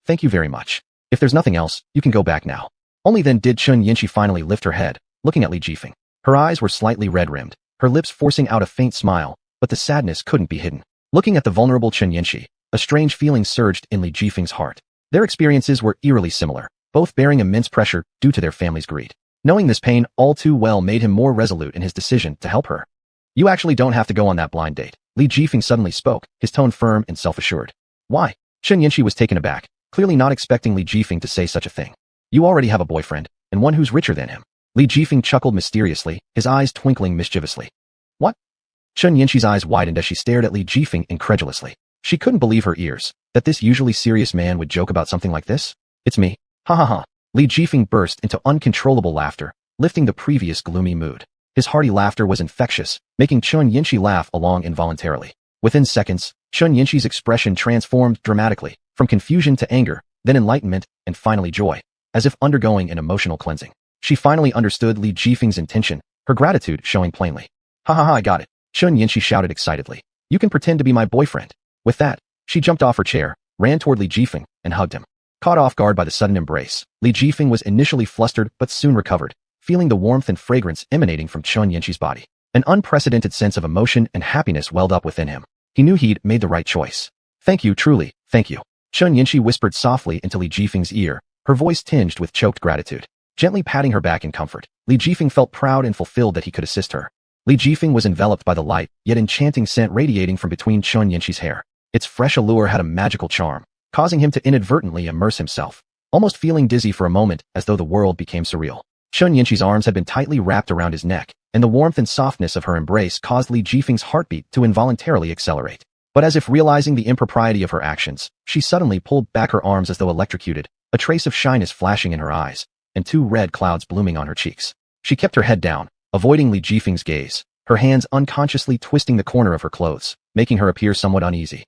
[SPEAKER 1] thank you very much. If there's nothing else, you can go back now. Only then did Chun Yinshi finally lift her head, looking at Li Jifeng. Her eyes were slightly red-rimmed, her lips forcing out a faint smile, but the sadness couldn't be hidden. Looking at the vulnerable Chun Yinshi, a strange feeling surged in Li Jifeng's heart. Their experiences were eerily similar, both bearing immense pressure due to their family's greed. Knowing this pain all too well made him more resolute in his decision to help her. You actually don't have to go on that blind date. Li Jifeng suddenly spoke, his tone firm and self-assured. Why? Chun Yinshi was taken aback, clearly not expecting Li Jifeng to say such a thing. You already have a boyfriend, and one who's richer than him. Li Jifeng chuckled mysteriously, his eyes twinkling mischievously. What? Chun Yinshi's eyes widened as she stared at Li Jifeng incredulously. She couldn't believe her ears, that this usually serious man would joke about something like this. It's me. Ha ha ha. Li Jifeng burst into uncontrollable laughter, lifting the previous gloomy mood. His hearty laughter was infectious, making Chun Yinshi laugh along involuntarily. Within seconds, Chun Yinshi's expression transformed dramatically, from confusion to anger, then enlightenment, and finally joy, as if undergoing an emotional cleansing. She finally understood Li Jifeng's intention, her gratitude showing plainly. Ha ha ha, I got it. Chun Yinshi shouted excitedly. You can pretend to be my boyfriend. With that, she jumped off her chair, ran toward Li Jifeng, and hugged him. Caught off guard by the sudden embrace, Li Jifeng was initially flustered but soon recovered, feeling the warmth and fragrance emanating from Chun Yinshi's body. An unprecedented sense of emotion and happiness welled up within him. He knew he'd made the right choice. Thank you, truly, thank you. Chun Yinshi whispered softly into Li Jifeng's ear, her voice tinged with choked gratitude. Gently patting her back in comfort, Li Jifeng felt proud and fulfilled that he could assist her. Li Jifeng was enveloped by the light, yet enchanting scent radiating from between Chun Yinshi's hair. Its fresh allure had a magical charm, causing him to inadvertently immerse himself, almost feeling dizzy for a moment as though the world became surreal. Chun Yinshi's arms had been tightly wrapped around his neck, and the warmth and softness of her embrace caused Li Jifeng's heartbeat to involuntarily accelerate. But as if realizing the impropriety of her actions, she suddenly pulled back her arms as though electrocuted, a trace of shyness flashing in her eyes, and 2 red clouds blooming on her cheeks. She kept her head down, avoiding Li Jifeng's gaze, her hands unconsciously twisting the corner of her clothes, making her appear somewhat uneasy.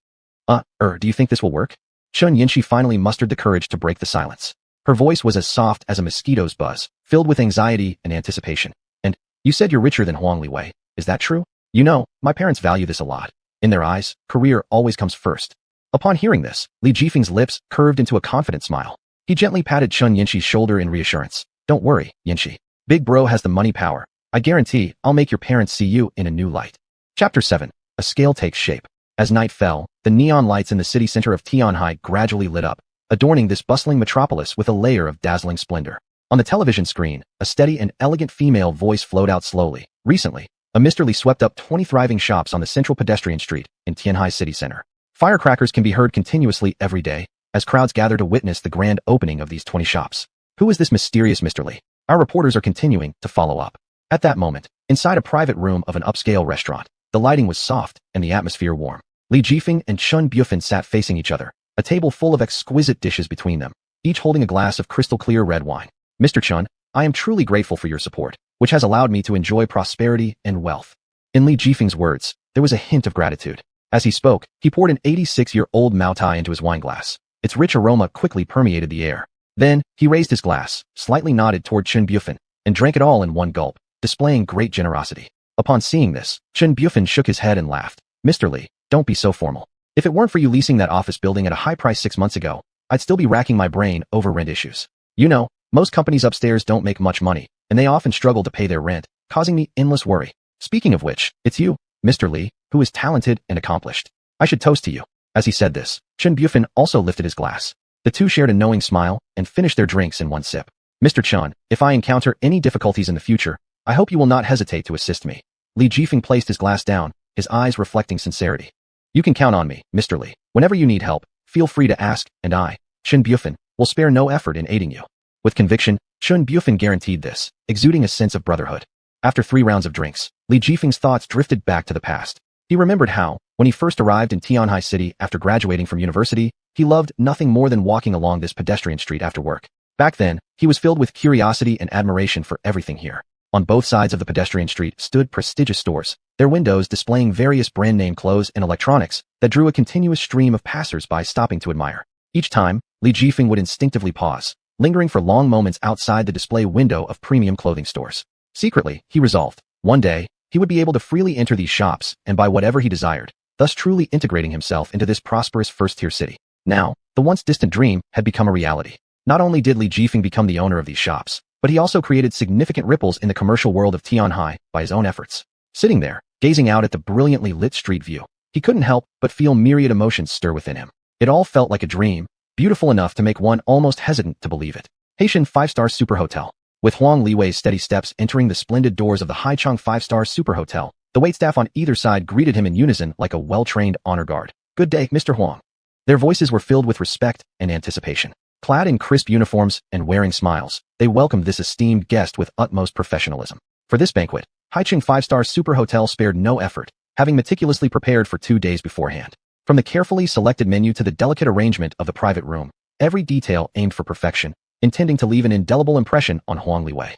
[SPEAKER 1] Do you think this will work? Chun Yinshi finally mustered the courage to break the silence. Her voice was as soft as a mosquito's buzz, filled with anxiety and anticipation. And, you said you're richer than Huang Liwei, is that true? You know, my parents value this a lot. In their eyes, career always comes first. Upon hearing this, Li Jifeng's lips curved into a confident smile. He gently patted Chun Yinshi's shoulder in reassurance. Don't worry, Yinshi. Big bro has the money power. I guarantee I'll make your parents see you in a new light. Chapter 7. A scale takes shape. As night fell, the neon lights in the city center of Tianhai gradually lit up, adorning this bustling metropolis with a layer of dazzling splendor. On the television screen, a steady and elegant female voice flowed out slowly. Recently, a Mr. Li swept up 20 thriving shops on the central pedestrian street in Tianhai city center. Firecrackers can be heard continuously every day, as crowds gather to witness the grand opening of these 20 shops. Who is this mysterious Mr. Li? Our reporters are continuing to follow up. At that moment, inside a private room of an upscale restaurant, the lighting was soft and the atmosphere warm. Li Jifeng and Chun Bufin sat facing each other, a table full of exquisite dishes between them, each holding a glass of crystal-clear red wine. Mr. Chun, I am truly grateful for your support, which has allowed me to enjoy prosperity and wealth. In Li Jifeng's words, there was a hint of gratitude. As he spoke, he poured an 86-year-old Maotai into his wine glass. Its rich aroma quickly permeated the air. Then, he raised his glass, slightly nodded toward Chun Bufin, and drank it all in one gulp, displaying great generosity. Upon seeing this, Chun Bufin shook his head and laughed. Mr. Li, don't be so formal. If it weren't for you leasing that office building at a high price 6 months ago, I'd still be racking my brain over rent issues. You know, most companies upstairs don't make much money, and they often struggle to pay their rent, causing me endless worry. Speaking of which, it's you, Mr. Li, who is talented and accomplished. I should toast to you. As he said this, Chun Bufin also lifted his glass. The two shared a knowing smile and finished their drinks in one sip. Mr. Chun, if I encounter any difficulties in the future, I hope you will not hesitate to assist me. Li Jifeng placed his glass down, his eyes reflecting sincerity. You can count on me, Mr. Li. Whenever you need help, feel free to ask, and I, Chun Bufin, will spare no effort in aiding you. With conviction, Chun Bufin guaranteed this, exuding a sense of brotherhood. After 3 rounds of drinks, Li Jifeng's thoughts drifted back to the past. He remembered how, when he first arrived in Tianhai City after graduating from university, he loved nothing more than walking along this pedestrian street after work. Back then, he was filled with curiosity and admiration for everything here. On both sides of the pedestrian street stood prestigious stores, their windows displaying various brand-name clothes and electronics that drew a continuous stream of passers-by stopping to admire. Each time, Li Jifeng would instinctively pause, lingering for long moments outside the display window of premium clothing stores. Secretly, he resolved, one day, he would be able to freely enter these shops and buy whatever he desired, thus truly integrating himself into this prosperous first-tier city. Now, the once distant dream had become a reality. Not only did Li Jifeng become the owner of these shops, but he also created significant ripples in the commercial world of Tianhai by his own efforts. Sitting there, gazing out at the brilliantly lit street view, he couldn't help but feel myriad emotions stir within him. It all felt like a dream, beautiful enough to make one almost hesitant to believe it. Haitian 5-star super hotel. With Huang Liwei's steady steps entering the splendid doors of the Haicheng 5-star super hotel, the waitstaff on either side greeted him in unison like a well-trained honor guard. "Good day, Mr. Huang." Their voices were filled with respect and anticipation. Clad in crisp uniforms and wearing smiles, they welcomed this esteemed guest with utmost professionalism. For this banquet, Haicheng 5-star super hotel spared no effort, having meticulously prepared for 2 days beforehand. From the carefully selected menu to the delicate arrangement of the private room, every detail aimed for perfection, intending to leave an indelible impression on Huang Liwei.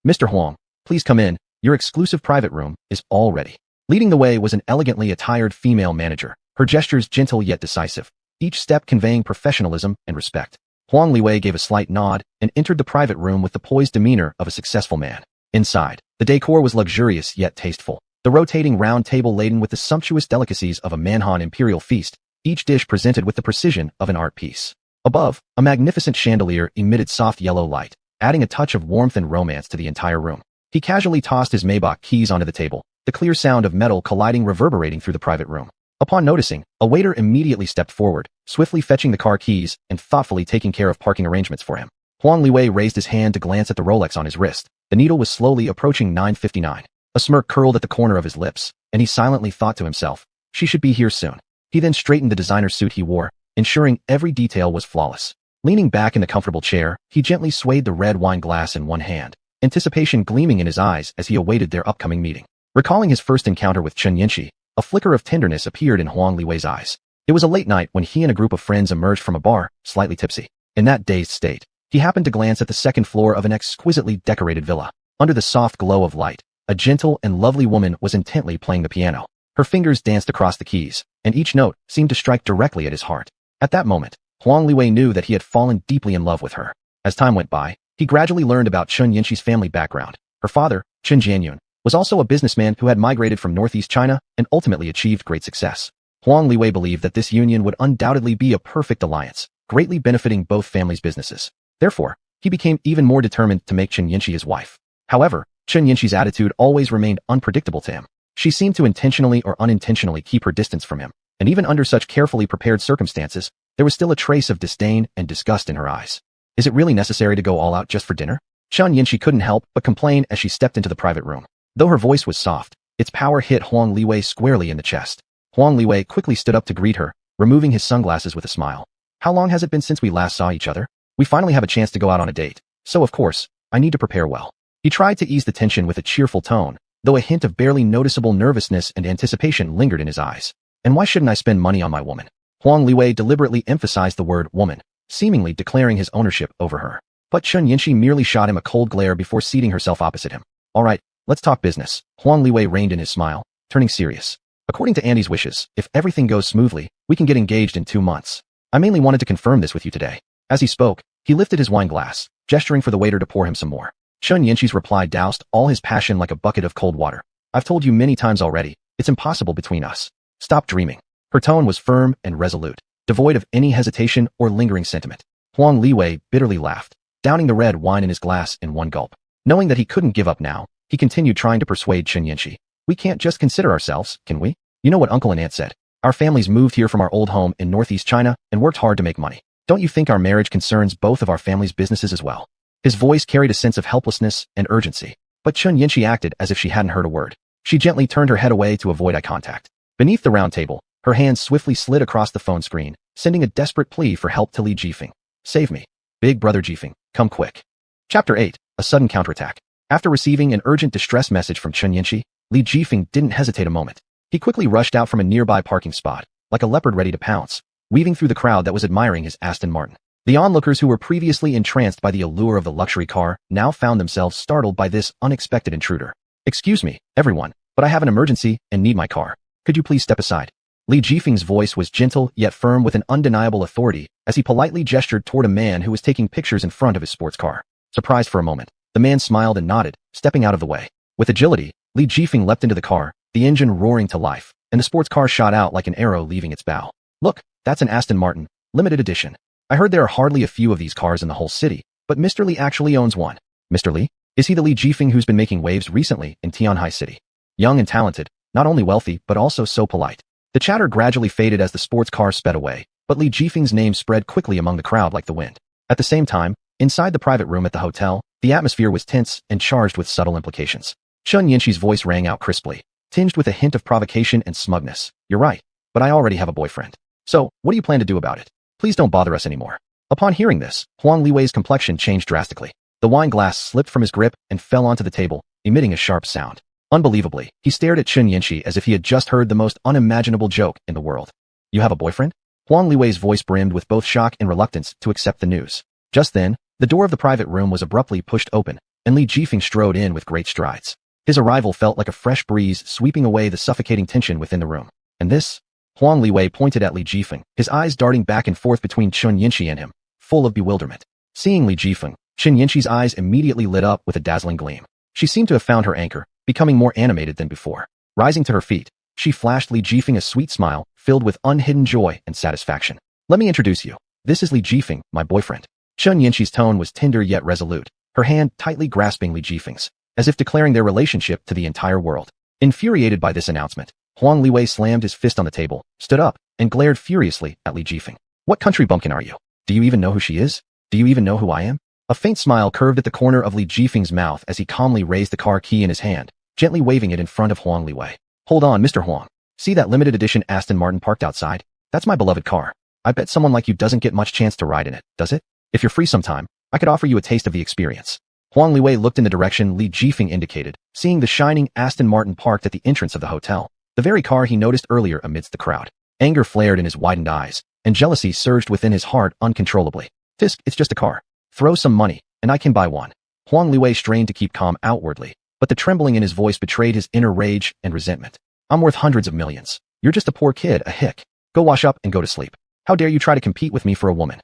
[SPEAKER 1] "Mr. Huang, please come in, your exclusive private room is all ready." Leading the way was an elegantly attired female manager, her gestures gentle yet decisive, each step conveying professionalism and respect. Huang Liwei gave a slight nod and entered the private room with the poised demeanor of a successful man. Inside, the decor was luxurious yet tasteful, the rotating round table laden with the sumptuous delicacies of a Manhan imperial feast, each dish presented with the precision of an art piece. Above, a magnificent chandelier emitted soft yellow light, adding a touch of warmth and romance to the entire room. He casually tossed his Maybach keys onto the table, the clear sound of metal colliding reverberating through the private room. Upon noticing, a waiter immediately stepped forward, swiftly fetching the car keys and thoughtfully taking care of parking arrangements for him. Huang Liwei raised his hand to glance at the Rolex on his wrist. The needle was slowly approaching 9:59. A smirk curled at the corner of his lips, and he silently thought to himself, she should be here soon. He then straightened the designer suit he wore, ensuring every detail was flawless. Leaning back in the comfortable chair, he gently swayed the red wine glass in one hand, anticipation gleaming in his eyes as he awaited their upcoming meeting. Recalling his first encounter with Chen Yinshi, a flicker of tenderness appeared in Huang Liwei's eyes. It was a late night when he and a group of friends emerged from a bar, slightly tipsy. In that dazed state, he happened to glance at the second floor of an exquisitely decorated villa. Under the soft glow of light, a gentle and lovely woman was intently playing the piano. Her fingers danced across the keys, and each note seemed to strike directly at his heart. At that moment, Huang Liwei knew that he had fallen deeply in love with her. As time went by, he gradually learned about Chen Yinshi's family background. Her father, Chen Jianyun, was also a businessman who had migrated from northeast China and ultimately achieved great success. Huang Liwei believed that this union would undoubtedly be a perfect alliance, greatly benefiting both families' businesses. Therefore, he became even more determined to make Chen Yinshi his wife. However, Chen Yinshi's attitude always remained unpredictable to him. She seemed to intentionally or unintentionally keep her distance from him, and even under such carefully prepared circumstances, there was still a trace of disdain and disgust in her eyes. Is it really necessary to go all out just for dinner? Chen Yinshi couldn't help but complain as she stepped into the private room. Though her voice was soft, its power hit Huang Liwei squarely in the chest. Huang Liwei quickly stood up to greet her, removing his sunglasses with a smile. "How long has it been since we last saw each other? We finally have a chance to go out on a date. So of course, I need to prepare well." He tried to ease the tension with a cheerful tone, though a hint of barely noticeable nervousness and anticipation lingered in his eyes. "And why shouldn't I spend money on my woman?" Huang Liwei deliberately emphasized the word woman, seemingly declaring his ownership over her. But Chen Yinshi merely shot him a cold glare before seating herself opposite him. "All right, let's talk business." Huang Liwei reined in his smile, turning serious. "According to Andy's wishes, if everything goes smoothly, we can get engaged in 2 months. I mainly wanted to confirm this with you today." As he spoke, he lifted his wine glass, gesturing for the waiter to pour him some more. Chen Yinshi's reply doused all his passion like a bucket of cold water. "I've told you many times already, it's impossible between us. Stop dreaming." Her tone was firm and resolute, devoid of any hesitation or lingering sentiment. Huang Liwei bitterly laughed, downing the red wine in his glass in one gulp. Knowing that he couldn't give up now, he continued trying to persuade Chen Yinshi. "We can't just consider ourselves, can we? You know what Uncle and Aunt said. Our families moved here from our old home in northeast China and worked hard to make money. Don't you think our marriage concerns both of our families' businesses as well?" His voice carried a sense of helplessness and urgency, but Chen Yinshi acted as if she hadn't heard a word. She gently turned her head away to avoid eye contact. Beneath the round table, her hand swiftly slid across the phone screen, sending a desperate plea for help to Li Jifeng. "Save me. Big brother Jifeng, come quick." Chapter 8, A Sudden Counterattack. After receiving an urgent distress message from Chen Yinshi, Li Jifeng didn't hesitate a moment. He quickly rushed out from a nearby parking spot, like a leopard ready to pounce, weaving through the crowd that was admiring his Aston Martin. The onlookers who were previously entranced by the allure of the luxury car now found themselves startled by this unexpected intruder. "Excuse me, everyone, but I have an emergency and need my car. Could you please step aside? Li Jifeng's voice was gentle yet firm with an undeniable authority as he politely gestured toward a man who was taking pictures in front of his sports car. Surprised for a moment, the man smiled and nodded, stepping out of the way. With agility, Li Jifeng leapt into the car, the engine roaring to life, and the sports car shot out like an arrow leaving its bow. Look, that's an Aston Martin, limited edition. I heard there are hardly a few of these cars in the whole city, but Mr. Li actually owns one. Mr. Li? Is he the Li Jifeng who's been making waves recently in Tianhai City? Young and talented, not only wealthy but also so polite. The chatter gradually faded as the sports car sped away, but Li Jifeng's name spread quickly among the crowd like the wind. At the same time, inside the private room at the hotel, the atmosphere was tense and charged with subtle implications. Chun Yinxi's voice rang out crisply, tinged with a hint of provocation and smugness. You're right, but I already have a boyfriend. So, what do you plan to do about it? Please don't bother us anymore. Upon hearing this, Huang Liwei's complexion changed drastically. The wine glass slipped from his grip and fell onto the table, emitting a sharp sound. Unbelievably, he stared at Chun Yinxi as if he had just heard the most unimaginable joke in the world. You have a boyfriend? Huang Liwei's voice brimmed with both shock and reluctance to accept the news. Just then, the door of the private room was abruptly pushed open, and Li Jifeng strode in with great strides. His arrival felt like a fresh breeze sweeping away the suffocating tension within the room. And this? Huang Liwei pointed at Li Jifeng, his eyes darting back and forth between Chun Yinxi and him, full of bewilderment. Seeing Li Jifeng, Chun Yinxi's eyes immediately lit up with a dazzling gleam. She seemed to have found her anchor, becoming more animated than before. Rising to her feet, she flashed Li Jifeng a sweet smile, filled with unhidden joy and satisfaction. Let me introduce you. This is Li Jifeng, my boyfriend. Chun Yinxi's tone was tender yet resolute, her hand tightly grasping Li Jifeng's, as if declaring their relationship to the entire world. Infuriated by this announcement, Huang Liwei slammed his fist on the table, stood up, and glared furiously at Li Jifeng. What country bumpkin are you? Do you even know who she is? Do you even know who I am? A faint smile curved at the corner of Li Jifeng's mouth as he calmly raised the car key in his hand, gently waving it in front of Huang Liwei. Hold on, Mr. Huang. See that limited edition Aston Martin parked outside? That's my beloved car. I bet someone like you doesn't get much chance to ride in it, does it? If you're free sometime, I could offer you a taste of the experience. Huang Liwei looked in the direction Li Jifeng indicated, seeing the shining Aston Martin parked at the entrance of the hotel, the very car he noticed earlier amidst the crowd. Anger flared in his widened eyes, and jealousy surged within his heart uncontrollably. Fisk, it's just a car. Throw some money, and I can buy one. Huang Liwei strained to keep calm outwardly, but the trembling in his voice betrayed his inner rage and resentment. I'm worth hundreds of millions. You're just a poor kid, a hick. Go wash up and go to sleep. How dare you try to compete with me for a woman?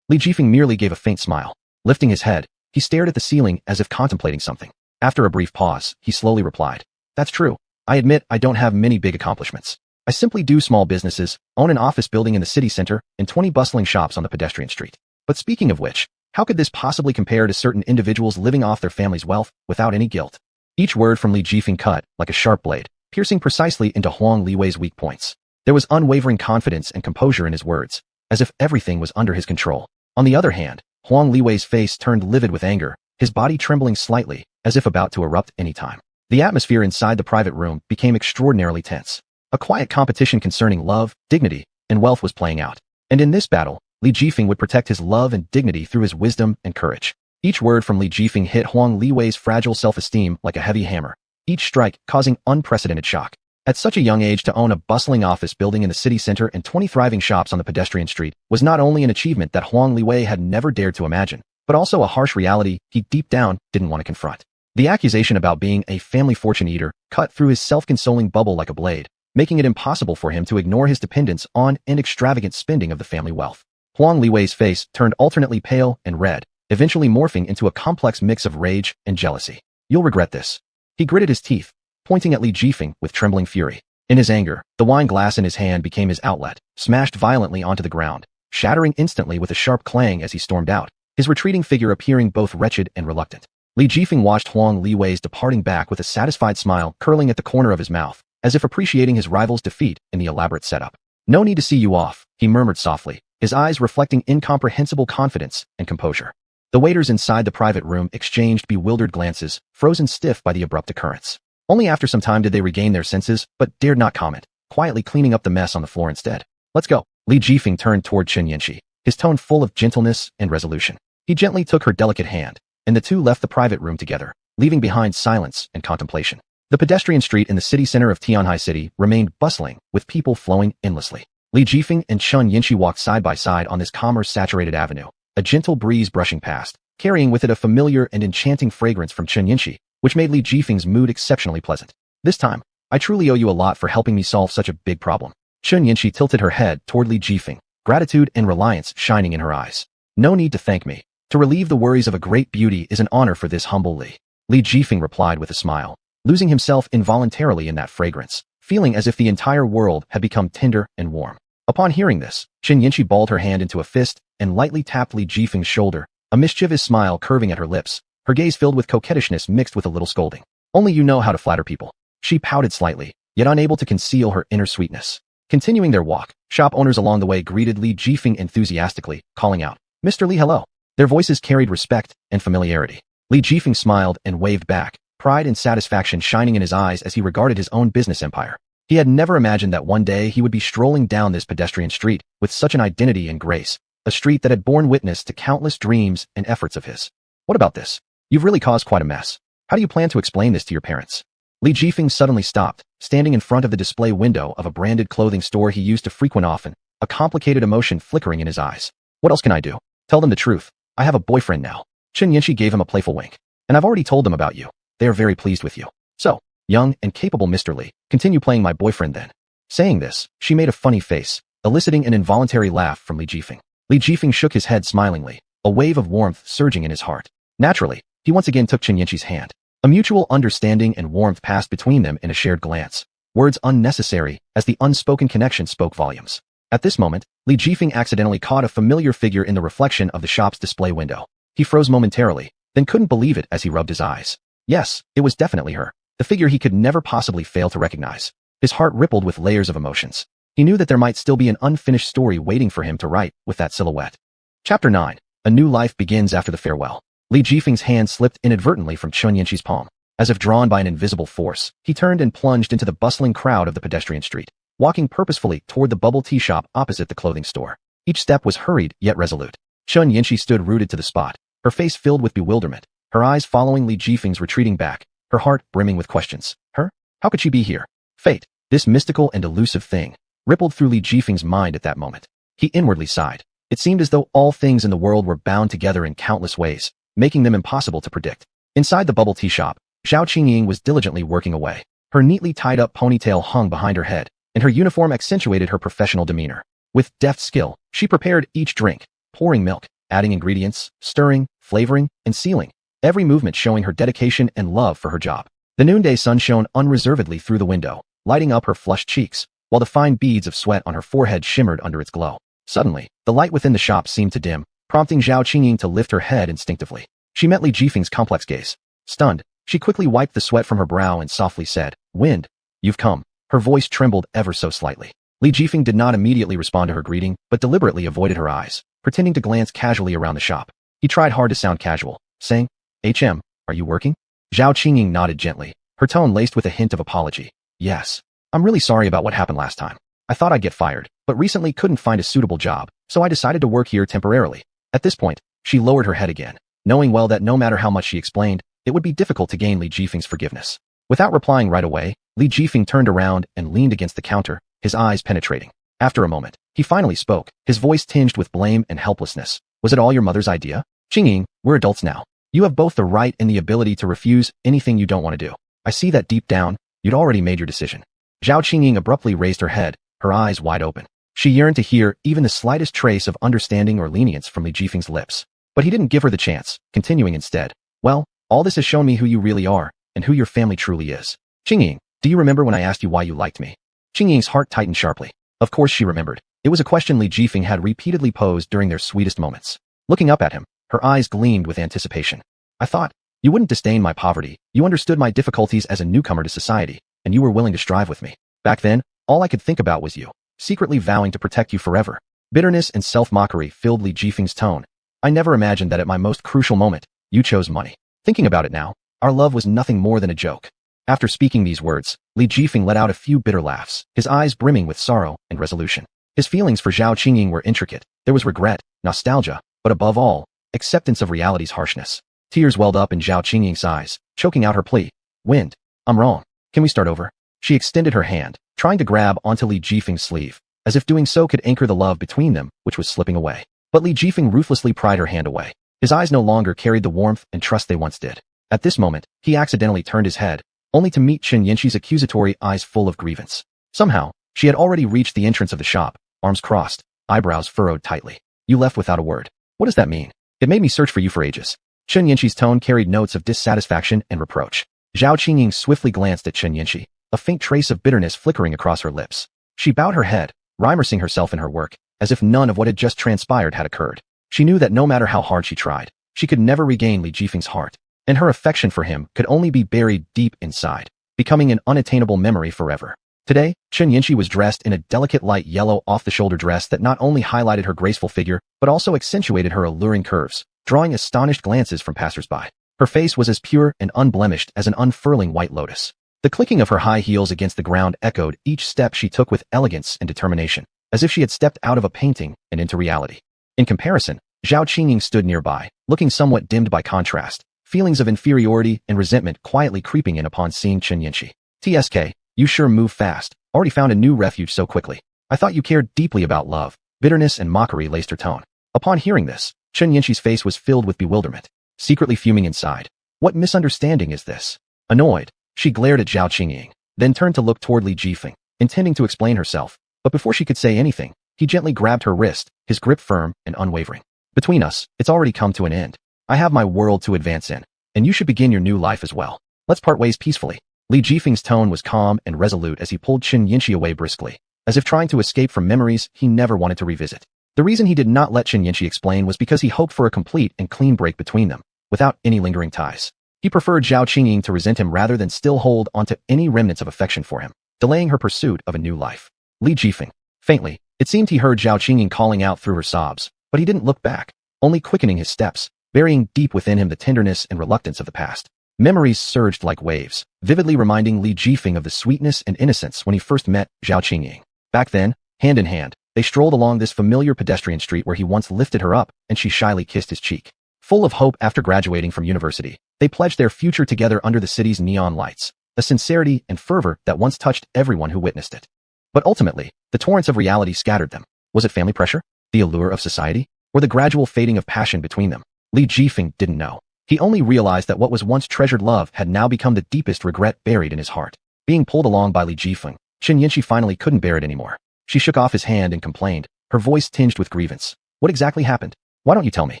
[SPEAKER 1] Li Jifeng merely gave a faint smile. Lifting his head, he stared at the ceiling as if contemplating something. After a brief pause, he slowly replied, That's true. I admit I don't have many big accomplishments. I simply do small businesses, own an office building in the city center, and 20 bustling shops on the pedestrian street. But speaking of which, how could this possibly compare to certain individuals living off their family's wealth without any guilt? Each word from Li Jifeng cut, like a sharp blade, piercing precisely into Huang Liwei's weak points. There was unwavering confidence and composure in his words, as if everything was under his control. On the other hand, Huang Liwei's face turned livid with anger, his body trembling slightly, as if about to erupt any time. The atmosphere inside the private room became extraordinarily tense. A quiet competition concerning love, dignity, and wealth was playing out. And in this battle, Li Jifeng would protect his love and dignity through his wisdom and courage. Each word from Li Jifeng hit Huang Liwei's fragile self-esteem like a heavy hammer, each strike causing unprecedented shock. At such a young age to own a bustling office building in the city center and 20 thriving shops on the pedestrian street was not only an achievement that Huang Liwei had never dared to imagine, but also a harsh reality he deep down didn't want to confront. The accusation about being a family fortune eater cut through his self-consoling bubble like a blade, making it impossible for him to ignore his dependence on and extravagant spending of the family wealth. Huang Liwei's face turned alternately pale and red, eventually morphing into a complex mix of rage and jealousy. You'll regret this. He gritted his teeth, pointing at Li Jifeng with trembling fury. In his anger, the wine glass in his hand became his outlet, smashed violently onto the ground, shattering instantly with a sharp clang as he stormed out, his retreating figure appearing both wretched and reluctant. Li Jifeng watched Huang Liwei's departing back with a satisfied smile curling at the corner of his mouth, as if appreciating his rival's defeat in the elaborate setup. No need to see you off, he murmured softly, his eyes reflecting incomprehensible confidence and composure. The waiters inside the private room exchanged bewildered glances, frozen stiff by the abrupt occurrence. Only after some time did they regain their senses, but dared not comment, quietly cleaning up the mess on the floor instead. Let's go. Li Jifeng turned toward Chun Yinxi, his tone full of gentleness and resolution. He gently took her delicate hand, and the two left the private room together, leaving behind silence and contemplation. The pedestrian street in the city center of Tianhai City remained bustling, with people flowing endlessly. Li Jifeng and Chun Yinxi walked side by side on this commerce-saturated avenue, a gentle breeze brushing past, carrying with it a familiar and enchanting fragrance from Chun Yinxi, which made Li Jifeng's mood exceptionally pleasant. This time, I truly owe you a lot for helping me solve such a big problem. Chun Yinshi tilted her head toward Li Jifeng, gratitude and reliance shining in her eyes. No need to thank me. To relieve the worries of a great beauty is an honor for this humble Li. Li Jifeng replied with a smile, losing himself involuntarily in that fragrance, feeling as if the entire world had become tender and warm. Upon hearing this, Chun Yinshi balled her hand into a fist and lightly tapped Li Jifeng's shoulder, a mischievous smile curving at her lips, her gaze filled with coquettishness mixed with a little scolding. Only you know how to flatter people. She pouted slightly, yet unable to conceal her inner sweetness. Continuing their walk, shop owners along the way greeted Li Jifeng enthusiastically, calling out, "Mr. Li, hello." Their voices carried respect and familiarity. Li Jifeng smiled and waved back, pride and satisfaction shining in his eyes as he regarded his own business empire. He had never imagined that one day he would be strolling down this pedestrian street with such an identity and grace, a street that had borne witness to countless dreams and efforts of his. What about this? You've really caused quite a mess. How do you plan to explain this to your parents? Li Jifeng suddenly stopped, standing in front of the display window of a branded clothing store he used to frequent often, a complicated emotion flickering in his eyes. What else can I do? Tell them the truth. I have a boyfriend now. Chun Yinshi gave him a playful wink. And I've already told them about you. They are very pleased with you. So, young and capable Mr. Li, continue playing my boyfriend then. Saying this, she made a funny face, eliciting an involuntary laugh from Li Jifeng. Li Jifeng shook his head smilingly, a wave of warmth surging in his heart. Naturally, he once again took Chun Yinshi's hand. A mutual understanding and warmth passed between them in a shared glance. Words unnecessary, as the unspoken connection spoke volumes. At this moment, Li Jifeng accidentally caught a familiar figure in the reflection of the shop's display window. He froze momentarily, then couldn't believe it as he rubbed his eyes. Yes, it was definitely her, the figure he could never possibly fail to recognize. His heart rippled with layers of emotions. He knew that there might still be an unfinished story waiting for him to write with that silhouette. Chapter 9. A new life begins after the farewell. Li Jifeng's hand slipped inadvertently from Chun Yinshi's palm. As if drawn by an invisible force, he turned and plunged into the bustling crowd of the pedestrian street, walking purposefully toward the bubble tea shop opposite the clothing store. Each step was hurried yet resolute. Chun Yinshi stood rooted to the spot, her face filled with bewilderment, her eyes following Li Jifeng's retreating back, her heart brimming with questions. Her? How could she be here? Fate, this mystical and elusive thing, rippled through Li Jifeng's mind at that moment. He inwardly sighed. It seemed as though all things in the world were bound together in countless ways, making them impossible to predict. Inside the bubble tea shop, Zhao Qingying was diligently working away. Her neatly tied-up ponytail hung behind her head, and her uniform accentuated her professional demeanor. With deft skill, she prepared each drink, pouring milk, adding ingredients, stirring, flavoring, and sealing, every movement showing her dedication and love for her job. The noonday sun shone unreservedly through the window, lighting up her flushed cheeks, while the fine beads of sweat on her forehead shimmered under its glow. Suddenly, the light within the shop seemed to dim, prompting Zhao Qingying to lift her head instinctively. She met Li Jifeng's complex gaze. Stunned, she quickly wiped the sweat from her brow and softly said, "Wind, you've come." Her voice trembled ever so slightly. Li Jifeng did not immediately respond to her greeting, but deliberately avoided her eyes, pretending to glance casually around the shop. He tried hard to sound casual, saying, "HM, are you working?" Zhao Qingying nodded gently, her tone laced with a hint of apology. "Yes. I'm really sorry about what happened last time. I thought I'd get fired, but recently couldn't find a suitable job, so I decided to work here temporarily." At this point, she lowered her head again, knowing well that no matter how much she explained, it would be difficult to gain Li Jifeng's forgiveness. Without replying right away, Li Jifeng turned around and leaned against the counter, his eyes penetrating. After a moment, he finally spoke, his voice tinged with blame and helplessness. "Was it all your mother's idea? Qingying, we're adults now. You have both the right and the ability to refuse anything you don't want to do. I see that deep down, you'd already made your decision." Zhao Qingying abruptly raised her head, her eyes wide open. She yearned to hear even the slightest trace of understanding or lenience from Li Jifeng's lips. But he didn't give her the chance, continuing instead. "Well, all this has shown me who you really are, and who your family truly is. Qingying, do you remember when I asked you why you liked me?" Qingying's heart tightened sharply. Of course she remembered. It was a question Li Jifeng had repeatedly posed during their sweetest moments. Looking up at him, her eyes gleamed with anticipation. "I thought, you wouldn't disdain my poverty, you understood my difficulties as a newcomer to society, and you were willing to strive with me. Back then, all I could think about was you, secretly vowing to protect you forever." Bitterness and self-mockery filled Li Jifeng's tone. "I never imagined that at my most crucial moment, you chose money. Thinking about it now, our love was nothing more than a joke." After speaking these words, Li Jifeng let out a few bitter laughs, his eyes brimming with sorrow and resolution. His feelings for Zhao Qingying were intricate. There was regret, nostalgia, but above all, acceptance of reality's harshness. Tears welled up in Zhao Qingying's eyes, choking out her plea. "Wind, I'm wrong. Can we start over?" She extended her hand, trying to grab onto Li Jifeng's sleeve, as if doing so could anchor the love between them, which was slipping away. But Li Jifeng ruthlessly pried her hand away. His eyes no longer carried the warmth and trust they once did. At this moment, he accidentally turned his head, only to meet Chen Yinxi's accusatory eyes full of grievance. Somehow, she had already reached the entrance of the shop, arms crossed, eyebrows furrowed tightly. You left without a word. What does that mean? It made me search for you for ages. Chen Yinxi's tone carried notes of dissatisfaction and reproach. Zhao Qingying swiftly glanced at Chen Yinxi, a faint trace of bitterness flickering across her lips. She bowed her head, immersing herself in her work, as if none of what had just transpired had occurred. She knew that no matter how hard she tried, she could never regain Li Jifeng's heart, and her affection for him could only be buried deep inside, becoming an unattainable memory forever. Today, Chen Yinxi was dressed in a delicate light yellow off-the-shoulder dress that not only highlighted her graceful figure, but also accentuated her alluring curves, drawing astonished glances from passers-by. Her face was as pure and unblemished as an unfurling white lotus. The clicking of her high heels against the ground echoed each step she took with elegance and determination, as if she had stepped out of a painting and into reality. In comparison, Zhao Qingying stood nearby, looking somewhat dimmed by contrast, feelings of inferiority and resentment quietly creeping in upon seeing Chen Yinxi. TSK, you sure move fast, already found a new refuge so quickly. I thought you cared deeply about love. Bitterness and mockery laced her tone. Upon hearing this, Chen Yinxi's face was filled with bewilderment, secretly fuming inside. What misunderstanding is this? Annoyed, she glared at Zhao Qingying, then turned to look toward Li Jifeng, intending to explain herself, but before she could say anything, he gently grabbed her wrist, his grip firm and unwavering. Between us, it's already come to an end. I have my world to advance in, and you should begin your new life as well. Let's part ways peacefully. Li Jifeng's tone was calm and resolute as he pulled Chen Yinxi away briskly, as if trying to escape from memories he never wanted to revisit. The reason he did not let Chen Yinxi explain was because he hoped for a complete and clean break between them, without any lingering ties. He preferred Zhao Qingying to resent him rather than still hold onto any remnants of affection for him, delaying her pursuit of a new life. Li Jifeng. Faintly, it seemed he heard Zhao Qingying calling out through her sobs, but he didn't look back, only quickening his steps, burying deep within him the tenderness and reluctance of the past. Memories surged like waves, vividly reminding Li Jifeng of the sweetness and innocence when he first met Zhao Qingying. Back then, hand in hand, they strolled along this familiar pedestrian street where he once lifted her up and she shyly kissed his cheek. Full of hope after graduating from university, they pledged their future together under the city's neon lights, a sincerity and fervor that once touched everyone who witnessed it. But ultimately, the torrents of reality scattered them. Was it family pressure, the allure of society, or the gradual fading of passion between them? Li Jifeng didn't know. He only realized that what was once treasured love had now become the deepest regret buried in his heart. Being pulled along by Li Jifeng, Chen Yinxi finally couldn't bear it anymore. She shook off his hand and complained, her voice tinged with grievance. What exactly happened? Why don't you tell me?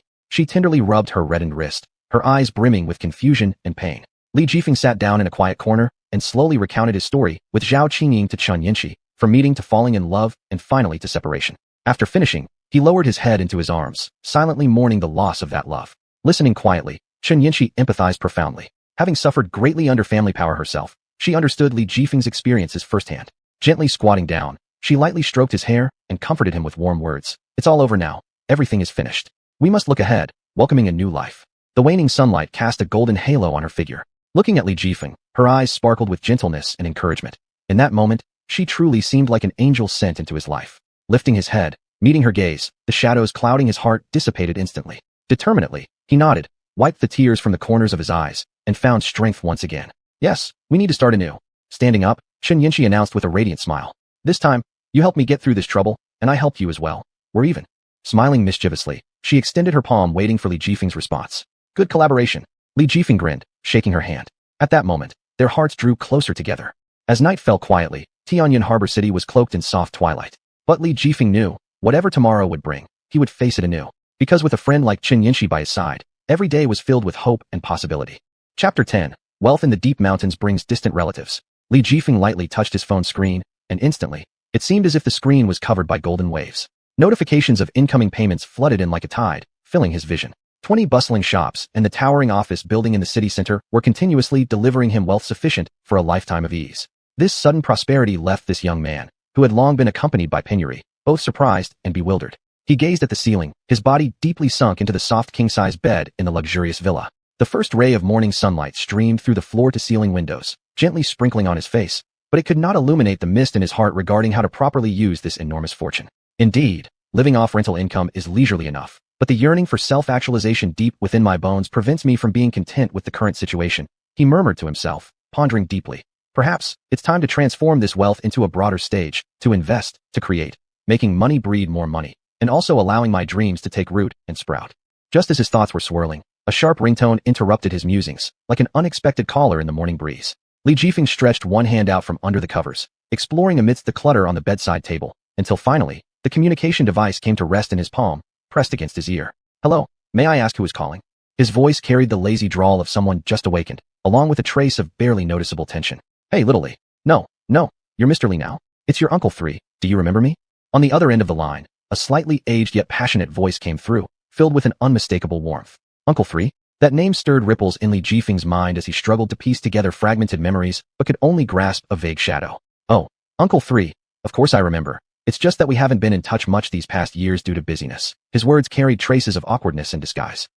[SPEAKER 1] She tenderly rubbed her reddened wrist, her eyes brimming with confusion and pain. Li Jifeng sat down in a quiet corner and slowly recounted his story, with Zhao Qingying to Chen Yinxi, from meeting to falling in love and finally to separation. After finishing, he lowered his head into his arms, silently mourning the loss of that love. Listening quietly, Chen Yinxi empathized profoundly. Having suffered greatly under family power herself, she understood Li Jifeng's experiences firsthand. Gently squatting down, she lightly stroked his hair and comforted him with warm words. It's all over now. Everything is finished. We must look ahead, welcoming a new life. The waning sunlight cast a golden halo on her figure. Looking at Li Jifeng, her eyes sparkled with gentleness and encouragement. In that moment, she truly seemed like an angel sent into his life. Lifting his head, meeting her gaze, the shadows clouding his heart dissipated instantly. Determinedly, he nodded, wiped the tears from the corners of his eyes, and found strength once again. Yes, we need to start anew. Standing up, Chen Yinxi announced with a radiant smile. This time, you helped me get through this trouble, and I helped you as well. We're even. Smiling mischievously, she extended her palm waiting for Li Jifeng's response. Good collaboration. Li Jifeng grinned, shaking her hand. At that moment, their hearts drew closer together. As night fell quietly, Tianyan Harbor City was cloaked in soft twilight. But Li Jifeng knew, whatever tomorrow would bring, he would face it anew. Because with a friend like Chen Yinxi by his side, every day was filled with hope and possibility. Chapter 10. Wealth in the deep mountains brings distant relatives. Li Jifeng lightly touched his phone screen, and instantly, it seemed as if the screen was covered by golden waves. Notifications of incoming payments flooded in like a tide, filling his vision. 20 bustling shops and the towering office building in the city center were continuously delivering him wealth sufficient for a lifetime of ease. This sudden prosperity left this young man, who had long been accompanied by penury, both surprised and bewildered. He gazed at the ceiling, his body deeply sunk into the soft king-size bed in the luxurious villa. The first ray of morning sunlight streamed through the floor-to-ceiling windows, gently sprinkling on his face, but it could not illuminate the mist in his heart regarding how to properly use this enormous fortune. Indeed, living off rental income is leisurely enough, but the yearning for self-actualization deep within my bones prevents me from being content with the current situation, he murmured to himself, pondering deeply. Perhaps, it's time to transform this wealth into a broader stage, to invest, to create, making money breed more money, and also allowing my dreams to take root and sprout. Just as his thoughts were swirling, a sharp ringtone interrupted his musings, like an unexpected caller in the morning breeze. Li Jifeng stretched one hand out from under the covers, exploring amidst the clutter on the bedside table, until finally, the communication device came to rest in his palm, pressed against his ear. Hello, may I ask who is calling? His voice carried the lazy drawl of someone just awakened, along with a trace of barely noticeable tension. Hey, little Li. No, you're Mr. Li now. It's your Uncle 3, do you remember me? On the other end of the line, a slightly aged yet passionate voice came through, filled with an unmistakable warmth. Uncle 3? That name stirred ripples in Li Jifeng's mind as he struggled to piece together fragmented memories, but could only grasp a vague shadow. Oh, Uncle 3, of course I remember. It's just that we haven't been in touch much these past years due to busyness. His words carried traces of awkwardness and disguise.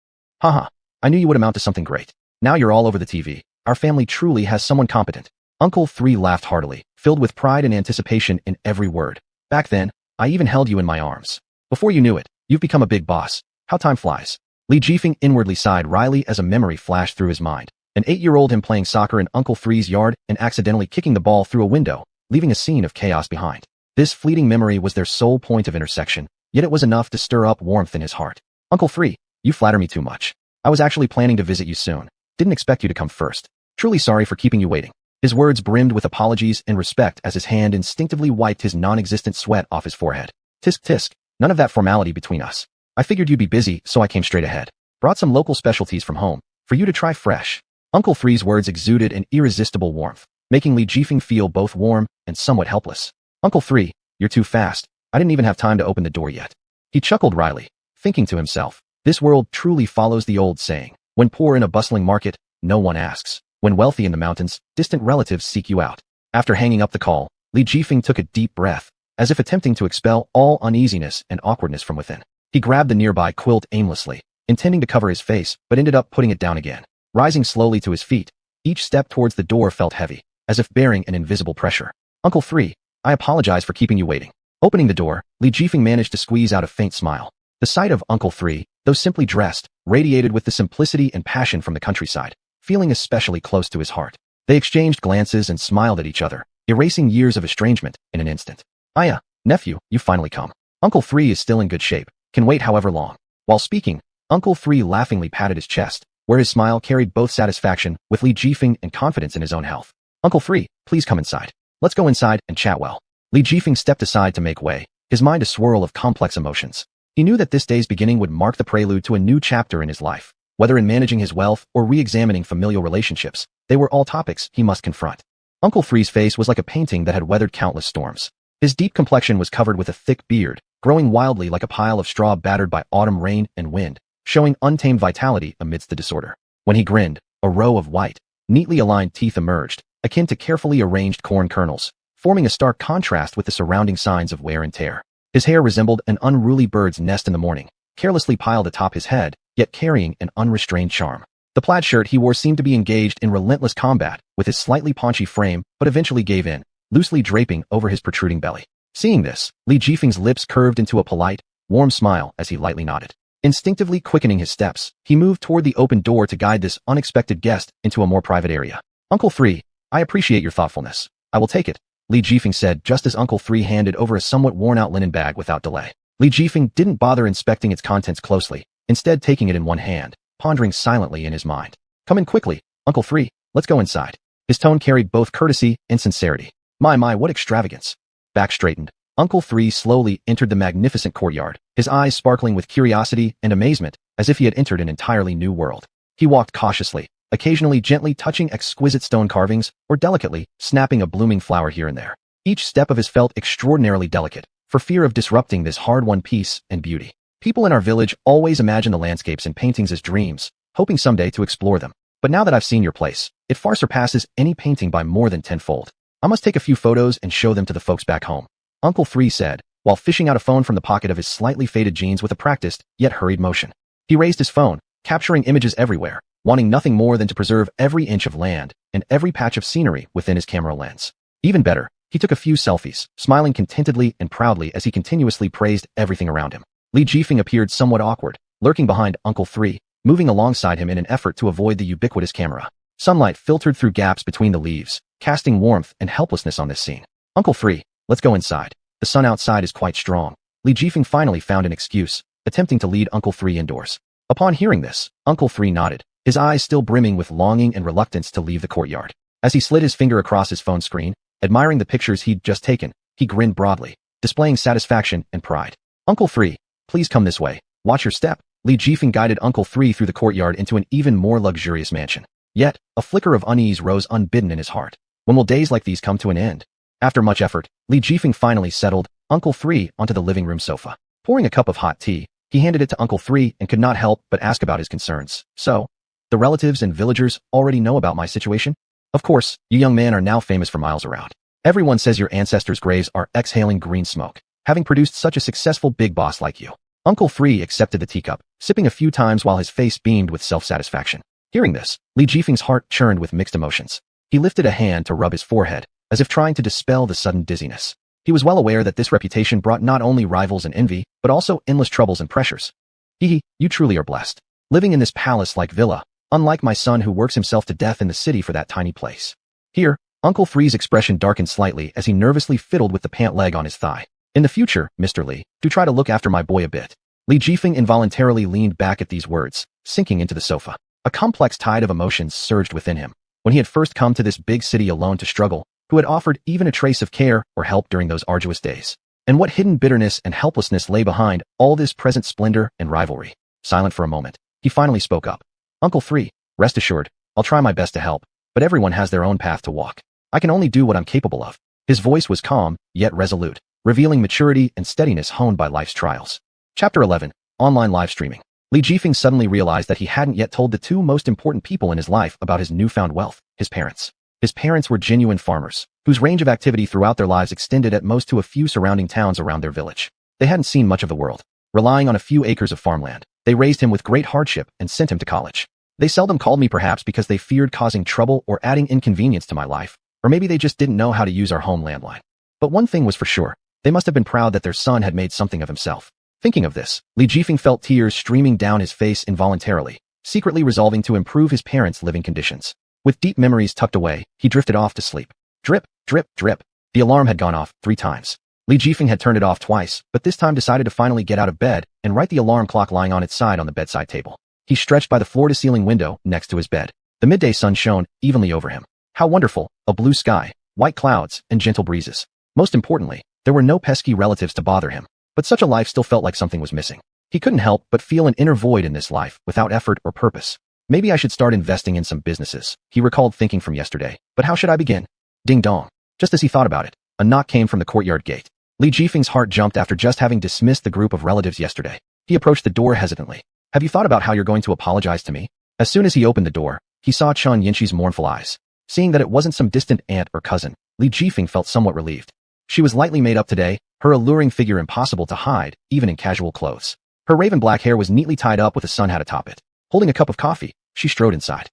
[SPEAKER 1] Haha, I knew you would amount to something great. Now you're all over the TV. Our family truly has someone competent. Uncle 3 laughed heartily, filled with pride and anticipation in every word. Back then, I even held you in my arms. Before you knew it, you've become a big boss. How time flies. Li Jifeng inwardly sighed wryly as a memory flashed through his mind. An 8-year-old him playing soccer in Uncle 3's yard and accidentally kicking the ball through a window, leaving a scene of chaos behind. This fleeting memory was their sole point of intersection, yet it was enough to stir up warmth in his heart. Uncle 3, you flatter me too much. I was actually planning to visit you soon. Didn't expect you to come first. Truly sorry for keeping you waiting. His words brimmed with apologies and respect as his hand instinctively wiped his non-existent sweat off his forehead. Tisk tisk, none of that formality between us. I figured you'd be busy, so I came straight ahead. Brought some local specialties from home, for you to try fresh. Uncle 3's words exuded an irresistible warmth, making Li Jifeng feel both warm and somewhat helpless. Uncle 3, you're too fast. I didn't even have time to open the door yet. He chuckled wryly, thinking to himself, this world truly follows the old saying, when poor in a bustling market, no one asks. When wealthy in the mountains, distant relatives seek you out. After hanging up the call, Li Jifeng took a deep breath, as if attempting to expel all uneasiness and awkwardness from within. He grabbed the nearby quilt aimlessly, intending to cover his face, but ended up putting it down again. Rising slowly to his feet, each step towards the door felt heavy, as if bearing an invisible pressure. Uncle 3, I apologize for keeping you waiting. Opening the door, Li Jifeng managed to squeeze out a faint smile. The sight of Uncle 3, though simply dressed, radiated with the simplicity and passion from the countryside, feeling especially close to his heart. They exchanged glances and smiled at each other, erasing years of estrangement in an instant. Aya, nephew, you've finally come. Uncle 3 is still in good shape, can wait however long. While speaking, Uncle 3 laughingly patted his chest, where his smile carried both satisfaction with Li Jifeng and confidence in his own health. Uncle 3, please come inside. Let's go inside and chat well. Li Jifeng stepped aside to make way, his mind a swirl of complex emotions. He knew that this day's beginning would mark the prelude to a new chapter in his life. Whether in managing his wealth or re-examining familial relationships, they were all topics he must confront. Uncle 3's face was like a painting that had weathered countless storms. His deep complexion was covered with a thick beard, growing wildly like a pile of straw battered by autumn rain and wind, showing untamed vitality amidst the disorder. When he grinned, a row of white, neatly aligned teeth emerged, akin to carefully arranged corn kernels, forming a stark contrast with the surrounding signs of wear and tear. His hair resembled an unruly bird's nest in the morning, carelessly piled atop his head, yet carrying an unrestrained charm. The plaid shirt he wore seemed to be engaged in relentless combat with his slightly paunchy frame, but eventually gave in, loosely draping over his protruding belly. Seeing this, Li Jifeng's lips curved into a polite, warm smile as he lightly nodded. Instinctively quickening his steps, he moved toward the open door to guide this unexpected guest into a more private area. Uncle 3, I appreciate your thoughtfulness. I will take it, Li Jifeng said just as Uncle 3 handed over a somewhat worn-out linen bag without delay. Li Jifeng didn't bother inspecting its contents closely, instead taking it in one hand, pondering silently in his mind. Come in quickly, Uncle 3, let's go inside. His tone carried both courtesy and sincerity. My, what extravagance. Back straightened, Uncle 3 slowly entered the magnificent courtyard, his eyes sparkling with curiosity and amazement, as if he had entered an entirely new world. He walked cautiously, occasionally gently touching exquisite stone carvings or delicately snapping a blooming flower here and there. Each step of his felt extraordinarily delicate, for fear of disrupting this hard-won peace and beauty. People in our village always imagine the landscapes and paintings as dreams, hoping someday to explore them. But now that I've seen your place, it far surpasses any painting by more than tenfold. I must take a few photos and show them to the folks back home, Uncle 3 said, while fishing out a phone from the pocket of his slightly faded jeans with a practiced, yet hurried motion. He raised his phone, capturing images everywhere, wanting nothing more than to preserve every inch of land and every patch of scenery within his camera lens. Even better, he took a few selfies, smiling contentedly and proudly as he continuously praised everything around him. Li Jifeng appeared somewhat awkward, lurking behind Uncle 3, moving alongside him in an effort to avoid the ubiquitous camera. Sunlight filtered through gaps between the leaves, casting warmth and helplessness on this scene. Uncle 3, let's go inside. The sun outside is quite strong. Li Jifeng finally found an excuse, attempting to lead Uncle 3 indoors. Upon hearing this, Uncle 3 nodded, his eyes still brimming with longing and reluctance to leave the courtyard. As he slid his finger across his phone screen, admiring the pictures he'd just taken, he grinned broadly, displaying satisfaction and pride. Uncle 3, please come this way. Watch your step. Li Jifeng guided Uncle 3 through the courtyard into an even more luxurious mansion. Yet, a flicker of unease rose unbidden in his heart. When will days like these come to an end? After much effort, Li Jifeng finally settled Uncle 3 onto the living room sofa. Pouring a cup of hot tea, he handed it to Uncle 3 and could not help but ask about his concerns. So, the relatives and villagers already know about my situation? Of course, you young men are now famous for miles around. Everyone says your ancestors' graves are exhaling green smoke, having produced such a successful big boss like you. Uncle 3 accepted the teacup, sipping a few times while his face beamed with self-satisfaction. Hearing this, Li Jifeng's heart churned with mixed emotions. He lifted a hand to rub his forehead, as if trying to dispel the sudden dizziness. He was well aware that this reputation brought not only rivals and envy, but also endless troubles and pressures. You truly are blessed. Living in this palace-like villa, unlike my son who works himself to death in the city for that tiny place. Here, Uncle 3's expression darkened slightly as he nervously fiddled with the pant leg on his thigh. In the future, Mr. Li, do try to look after my boy a bit. Li Jifeng involuntarily leaned back at these words, sinking into the sofa. A complex tide of emotions surged within him. When he had first come to this big city alone to struggle, who had offered even a trace of care or help during those arduous days? And what hidden bitterness and helplessness lay behind all this present splendor and rivalry? Silent for a moment, he finally spoke up. Uncle 3, rest assured, I'll try my best to help, but everyone has their own path to walk. I can only do what I'm capable of. His voice was calm, yet resolute, revealing maturity and steadiness honed by life's trials. Chapter 11. Online Live Streaming. Li Jifeng suddenly realized that he hadn't yet told the two most important people in his life about his newfound wealth, his parents. His parents were genuine farmers, whose range of activity throughout their lives extended at most to a few surrounding towns around their village. They hadn't seen much of the world. Relying on a few acres of farmland, they raised him with great hardship and sent him to college. They seldom called me perhaps because they feared causing trouble or adding inconvenience to my life, or maybe they just didn't know how to use our home landline. But one thing was for sure, they must have been proud that their son had made something of himself. Thinking of this, Li Jifeng felt tears streaming down his face involuntarily, secretly resolving to improve his parents' living conditions. With deep memories tucked away, he drifted off to sleep. Drip, drip, drip. The alarm had gone off 3 times. Li Jifeng had turned it off twice, but this time decided to finally get out of bed and right the alarm clock lying on its side on the bedside table. He stretched by the floor-to-ceiling window next to his bed. The midday sun shone evenly over him. How wonderful, a blue sky, white clouds, and gentle breezes. Most importantly, there were no pesky relatives to bother him. But such a life still felt like something was missing. He couldn't help but feel an inner void in this life without effort or purpose. Maybe I should start investing in some businesses, he recalled thinking from yesterday. But how should I begin? Ding dong. Just as he thought about it, a knock came from the courtyard gate. Li Jifeng's heart jumped after just having dismissed the group of relatives yesterday. He approached the door hesitantly. Have you thought about how you're going to apologize to me? As soon as he opened the door, he saw Chun Yinxi's mournful eyes. Seeing that it wasn't some distant aunt or cousin, Li Jifeng felt somewhat relieved. She was lightly made up today, her alluring figure impossible to hide, even in casual clothes. Her raven black hair was neatly tied up with a sun hat atop it. Holding a cup of coffee, she strode inside.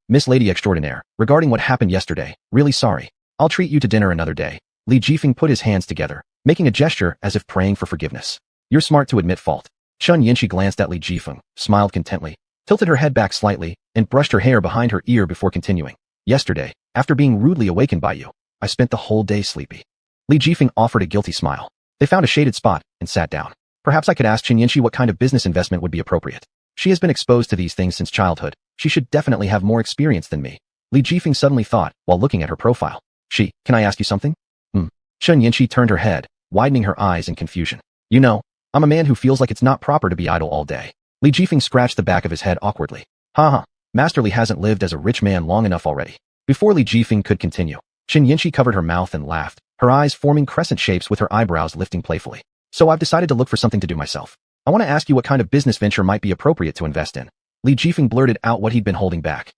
[SPEAKER 1] Miss Lady Extraordinaire, regarding what happened yesterday, really sorry. I'll treat you to dinner another day. Li Jifeng put his hands together, making a gesture as if praying for forgiveness. You're smart to admit fault. Chun Yinxi glanced at Li Jifeng, smiled contently, tilted her head back slightly, and brushed her hair behind her ear before continuing. Yesterday, after being rudely awakened by you, I spent the whole day sleepy. Li Jifeng offered a guilty smile. They found a shaded spot and sat down. Perhaps I could ask Chun Yinxi what kind of business investment would be appropriate. She has been exposed to these things since childhood. She should definitely have more experience than me. Li Jifeng suddenly thought while looking at her profile. Can I ask you something? Chun Yinxi turned her head, widening her eyes in confusion. You know, I'm a man who feels like it's not proper to be idle all day. Li Jifeng scratched the back of his head awkwardly. Master Li hasn't lived as a rich man long enough already. Before Li Jifeng could continue, Chun Yinxi covered her mouth and laughed, her eyes forming crescent shapes with her eyebrows lifting playfully. So I've decided to look for something to do myself. I want to ask you what kind of business venture might be appropriate to invest in. Li Jifeng blurted out what he'd been holding back.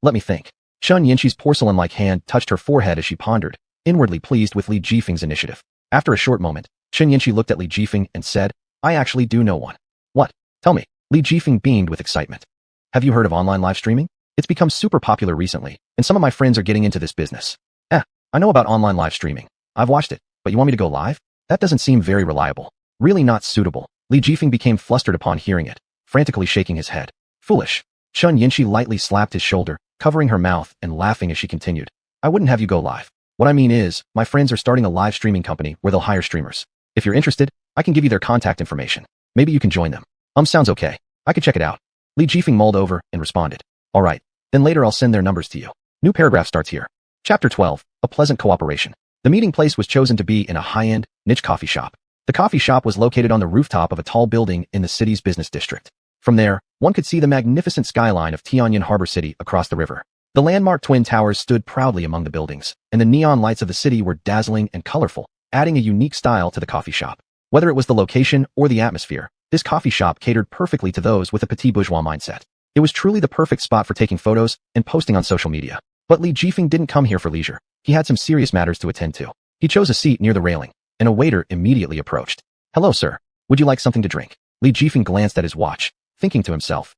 [SPEAKER 1] Let me think. Chun Yinxi's porcelain-like hand touched her forehead as she pondered, inwardly pleased with Li Jifeng's initiative. After a short moment, Chun Yinxi looked at Li Jifeng and said, I actually do know one. What? Tell me. Li Jifeng beamed with excitement. Have you heard of online live streaming? It's become super popular recently, and some of my friends are getting into this business. I know about online live streaming. I've watched it, but you want me to go live? That doesn't seem very reliable. Really not suitable. Li Jifeng became flustered upon hearing it, frantically shaking his head. Foolish. Chun Yinxi lightly slapped his shoulder, covering her mouth and laughing as she continued. I wouldn't have you go live. What I mean is, my friends are starting a live streaming company where they'll hire streamers. If you're interested, I can give you their contact information. Maybe you can join them. Sounds okay. I could check it out. Li Jifeng mulled over and responded. Alright, then later I'll send their numbers to you. New paragraph starts here. Chapter 12. A pleasant cooperation. The meeting place was chosen to be in a high-end, niche coffee shop. The coffee shop was located on the rooftop of a tall building in the city's business district. From there, one could see the magnificent skyline of Tianjin Harbor City across the river. The landmark Twin Towers stood proudly among the buildings, and the neon lights of the city were dazzling and colorful, adding a unique style to the coffee shop. Whether it was the location or the atmosphere, this coffee shop catered perfectly to those with a petit bourgeois mindset. It was truly the perfect spot for taking photos and posting on social media. But Li Jifeng didn't come here for leisure. He had some serious matters to attend to. He chose a seat near the railing, and a waiter immediately approached. "Hello, sir. Would you like something to drink?" Li Jifeng glanced at his watch, thinking to himself,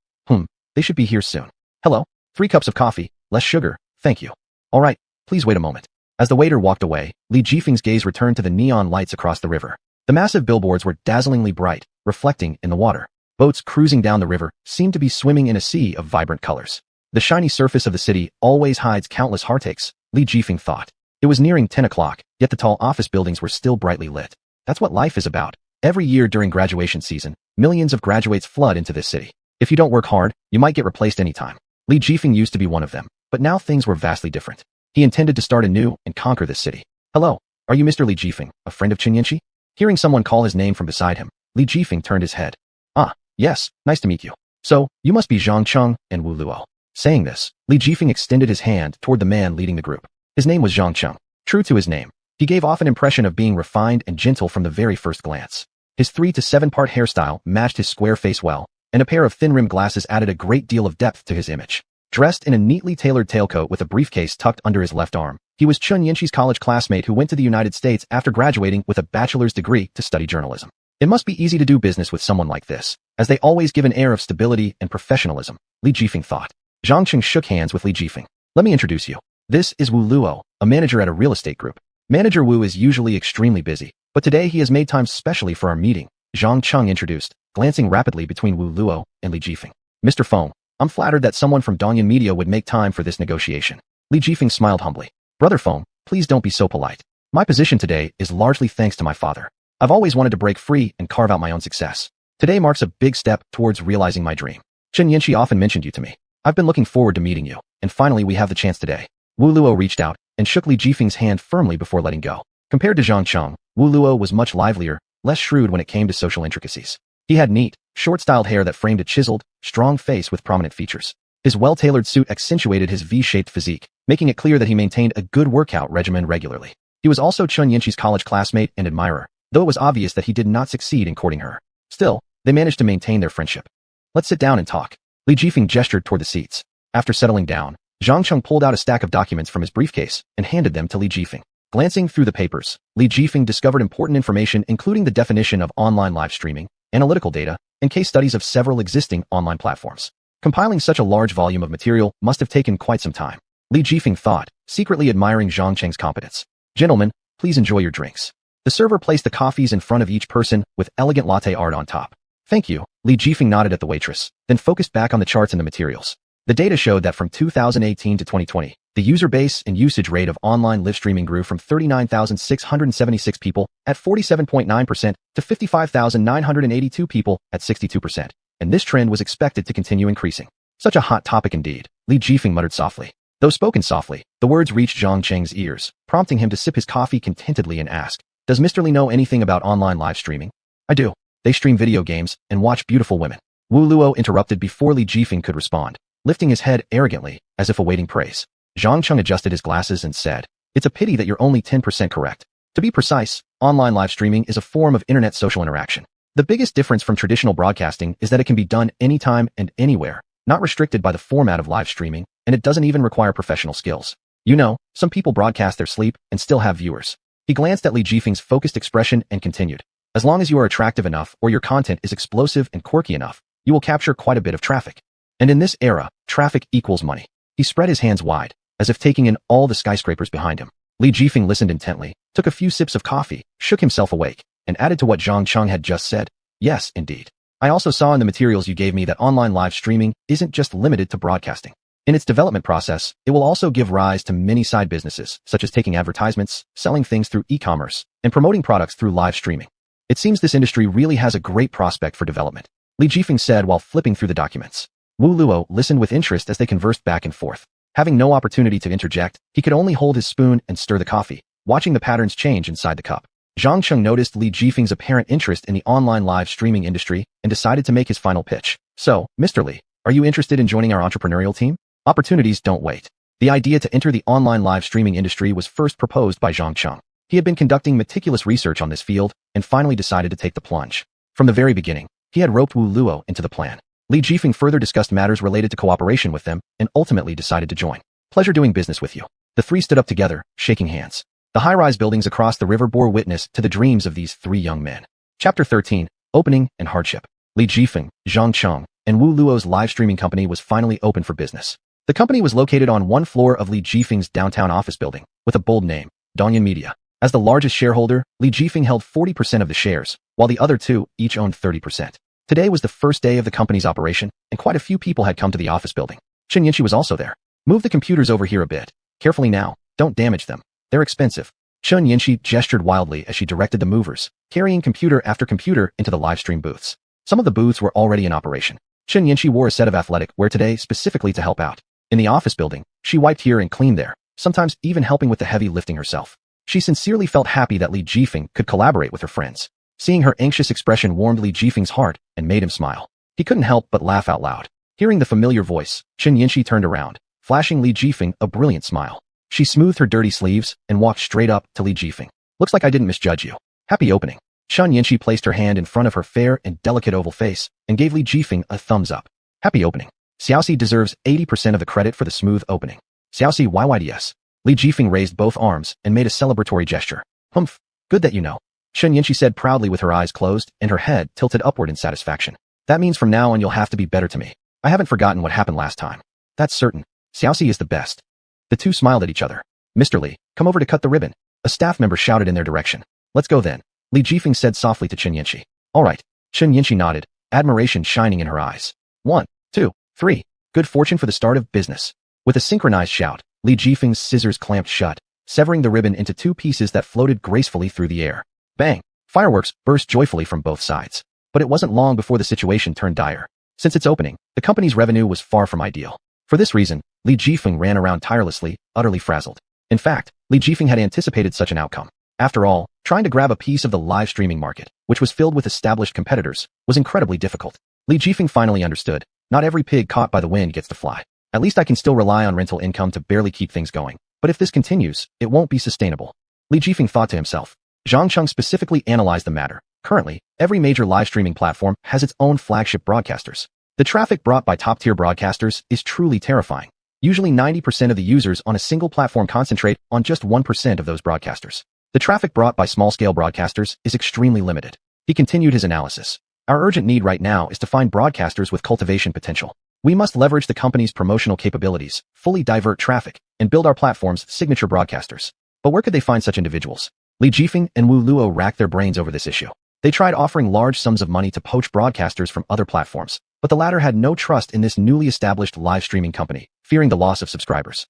[SPEAKER 1] they should be here soon. "Hello, 3 cups of coffee, less sugar, thank you." "All right, please wait a moment." As the waiter walked away, Li Jifeng's gaze returned to the neon lights across the river. The massive billboards were dazzlingly bright, reflecting in the water. Boats cruising down the river seemed to be swimming in a sea of vibrant colors. The shiny surface of the city always hides countless heartaches, Li Jifeng thought. It was nearing 10 o'clock, yet the tall office buildings were still brightly lit. That's what life is about. Every year during graduation season, millions of graduates flood into this city. If you don't work hard, you might get replaced anytime. Li Jifeng used to be one of them, but now things were vastly different. He intended to start anew and conquer this city. "Hello, are you Mr. Li Jifeng, a friend of Chen Yanqi?" Hearing someone call his name from beside him, Li Jifeng turned his head. "Ah, yes, nice to meet you. So, you must be Zhang Cheng and Wu Luo." Saying this, Li Jifeng extended his hand toward the man leading the group. His name was Zhang Cheng. True to his name, he gave off an impression of being refined and gentle from the very first glance. His 3 to 7 part hairstyle matched his square face well, and a pair of thin-rimmed glasses added a great deal of depth to his image. Dressed in a neatly tailored tailcoat with a briefcase tucked under his left arm, he was Chen Yanqi's college classmate who went to the United States after graduating with a bachelor's degree to study journalism. It must be easy to do business with someone like this, as they always give an air of stability and professionalism, Li Jifeng thought. Zhang Cheng shook hands with Li Jifeng. "Let me introduce you. This is Wu Luo, a manager at a real estate group. Manager Wu is usually extremely busy, but today he has made time specially for our meeting," Zhang Cheng introduced, glancing rapidly between Wu Luo and Li Jifeng. "Mr. Feng, I'm flattered that someone from Dongyan Media would make time for this negotiation." Li Jifeng smiled humbly. "Brother Feng, please don't be so polite. My position today is largely thanks to my father. I've always wanted to break free and carve out my own success. Today marks a big step towards realizing my dream. Chen Yanqi often mentioned you to me. I've been looking forward to meeting you, and finally we have the chance today." Wu Luo reached out and shook Li Jifeng's hand firmly before letting go. Compared to Zhang Cheng, Wu Luo was much livelier, less shrewd when it came to social intricacies. He had neat, short-styled hair that framed a chiseled, strong face with prominent features. His well-tailored suit accentuated his V-shaped physique, making it clear that he maintained a good workout regimen regularly. He was also Chen Yanqi's college classmate and admirer, though it was obvious that he did not succeed in courting her. Still, they managed to maintain their friendship. "Let's sit down and talk." Li Jifeng gestured toward the seats. After settling down, Zhang Cheng pulled out a stack of documents from his briefcase and handed them to Li Jifeng. Glancing through the papers, Li Jifeng discovered important information including the definition of online live streaming, analytical data, and case studies of several existing online platforms. Compiling such a large volume of material must have taken quite some time. Li Jifeng thought, secretly admiring Zhang Cheng's competence. "Gentlemen, please enjoy your drinks." The server placed the coffees in front of each person with elegant latte art on top. "Thank you." Li Jifeng nodded at the waitress, then focused back on the charts and the materials. The data showed that from 2018 to 2020, the user base and usage rate of online live streaming grew from 39,676 people at 47.9% to 55,982 people at 62%, and this trend was expected to continue increasing. Such a hot topic indeed, Li Jifeng muttered softly. Though spoken softly, the words reached Zhang Cheng's ears, prompting him to sip his coffee contentedly and ask, "Does Mr. Li know anything about online live streaming?" "I do. They stream video games and watch beautiful women." Wu Luo interrupted before Li Jifeng could respond, lifting his head arrogantly, as if awaiting praise. Zhang Cheng adjusted his glasses and said, "It's a pity that you're only 10% correct. To be precise, online live streaming is a form of internet social interaction. The biggest difference from traditional broadcasting is that it can be done anytime and anywhere, not restricted by the format of live streaming, and it doesn't even require professional skills. You know, some people broadcast their sleep and still have viewers." He glanced at Li Jifeng's focused expression and continued, "As long as you are attractive enough or your content is explosive and quirky enough, you will capture quite a bit of traffic. And in this era, traffic equals money." He spread his hands wide, as if taking in all the skyscrapers behind him. Li Jifeng listened intently, took a few sips of coffee, shook himself awake, and added to what Zhang Cheng had just said, "Yes, indeed. I also saw in the materials you gave me that online live streaming isn't just limited to broadcasting. In its development process, it will also give rise to many side businesses, such as taking advertisements, selling things through e-commerce, and promoting products through live streaming. It seems this industry really has a great prospect for development," Li Jifeng said while flipping through the documents. Wu Luo listened with interest as they conversed back and forth. Having no opportunity to interject, he could only hold his spoon and stir the coffee, watching the patterns change inside the cup. Zhang Cheng noticed Li Jifeng's apparent interest in the online live streaming industry and decided to make his final pitch. So, Mr. Li, are you interested in joining our entrepreneurial team? Opportunities don't wait. The idea to enter the online live streaming industry was first proposed by Zhang Cheng. He had been conducting meticulous research on this field and finally decided to take the plunge. From the very beginning, he had roped Wu Luo into the plan. Li Jifeng further discussed matters related to cooperation with them and ultimately decided to join. Pleasure doing business with you. The three stood up together, shaking hands. The high-rise buildings across the river bore witness to the dreams of these three young men. Chapter 13, Opening and Hardship. Li Jifeng, Zhang Cheng, and Wu Luo's live streaming company was finally open for business. The company was located on one floor of Li Jifeng's downtown office building, with a bold name, Dongyan Media. As the largest shareholder, Li Jifeng held 40% of the shares, while the other two each owned 30%. Today was the first day of the company's operation, and quite a few people had come to the office building. Chen Yinchi was also there. Move the computers over here a bit. Carefully now, don't damage them. They're expensive. Chen Yinchi gestured wildly as she directed the movers, carrying computer after computer into the livestream booths. Some of the booths were already in operation. Chen Yinchi wore a set of athletic wear today specifically to help out. In the office building, she wiped here and cleaned there, sometimes even helping with the heavy lifting herself. She sincerely felt happy that Li Jifeng could collaborate with her friends. Seeing her anxious expression warmed Li Jifeng's heart and made him smile. He couldn't help but laugh out loud. Hearing the familiar voice, Chen Yinchi turned around, flashing Li Jifeng a brilliant smile. She smoothed her dirty sleeves and walked straight up to Li Jifeng. Looks like I didn't misjudge you. Happy opening. Chen Yinchi placed her hand in front of her fair and delicate oval face and gave Li Jifeng a thumbs up. Happy opening. Xiaoxi deserves 80% of the credit for the smooth opening. Xiaoxi YYDS. Li Jifeng raised both arms and made a celebratory gesture. Humph. Good that you know. Chen Yinchi said proudly with her eyes closed and her head tilted upward in satisfaction. That means from now on you'll have to be better to me. I haven't forgotten what happened last time. That's certain. Xiaoxi is the best. The two smiled at each other. Mr. Li, come over to cut the ribbon. A staff member shouted in their direction. Let's go then. Li Jifeng said softly to Chen Yinchi. All right. Chen Yinchi nodded, admiration shining in her eyes. 1, 2, 3. Good fortune for the start of business. With a synchronized shout, Li Jifeng's scissors clamped shut, severing the ribbon into two pieces that floated gracefully through the air. Bang! Fireworks burst joyfully from both sides. But it wasn't long before the situation turned dire. Since its opening, the company's revenue was far from ideal. For this reason, Li Jifeng ran around tirelessly, utterly frazzled. In fact, Li Jifeng had anticipated such an outcome. After all, trying to grab a piece of the live streaming market, which was filled with established competitors, was incredibly difficult. Li Jifeng finally understood. Not every pig caught by the wind gets to fly. At least I can still rely on rental income to barely keep things going. But if this continues, it won't be sustainable. Li Jifeng thought to himself. Zhang Cheng specifically analyzed the matter. Currently, every major live streaming platform has its own flagship broadcasters. The traffic brought by top-tier broadcasters is truly terrifying. Usually 90% of the users on a single platform concentrate on just 1% of those broadcasters. The traffic brought by small-scale broadcasters is extremely limited. He continued his analysis. Our urgent need right now is to find broadcasters with cultivation potential. We must leverage the company's promotional capabilities, fully divert traffic, and build our platform's signature broadcasters. But where could they find such individuals? Li Jifeng and Wu Luo racked their brains over this issue. They tried offering large sums of money to poach broadcasters from other platforms, but the latter had no trust in this newly established live streaming company, fearing the loss of subscribers.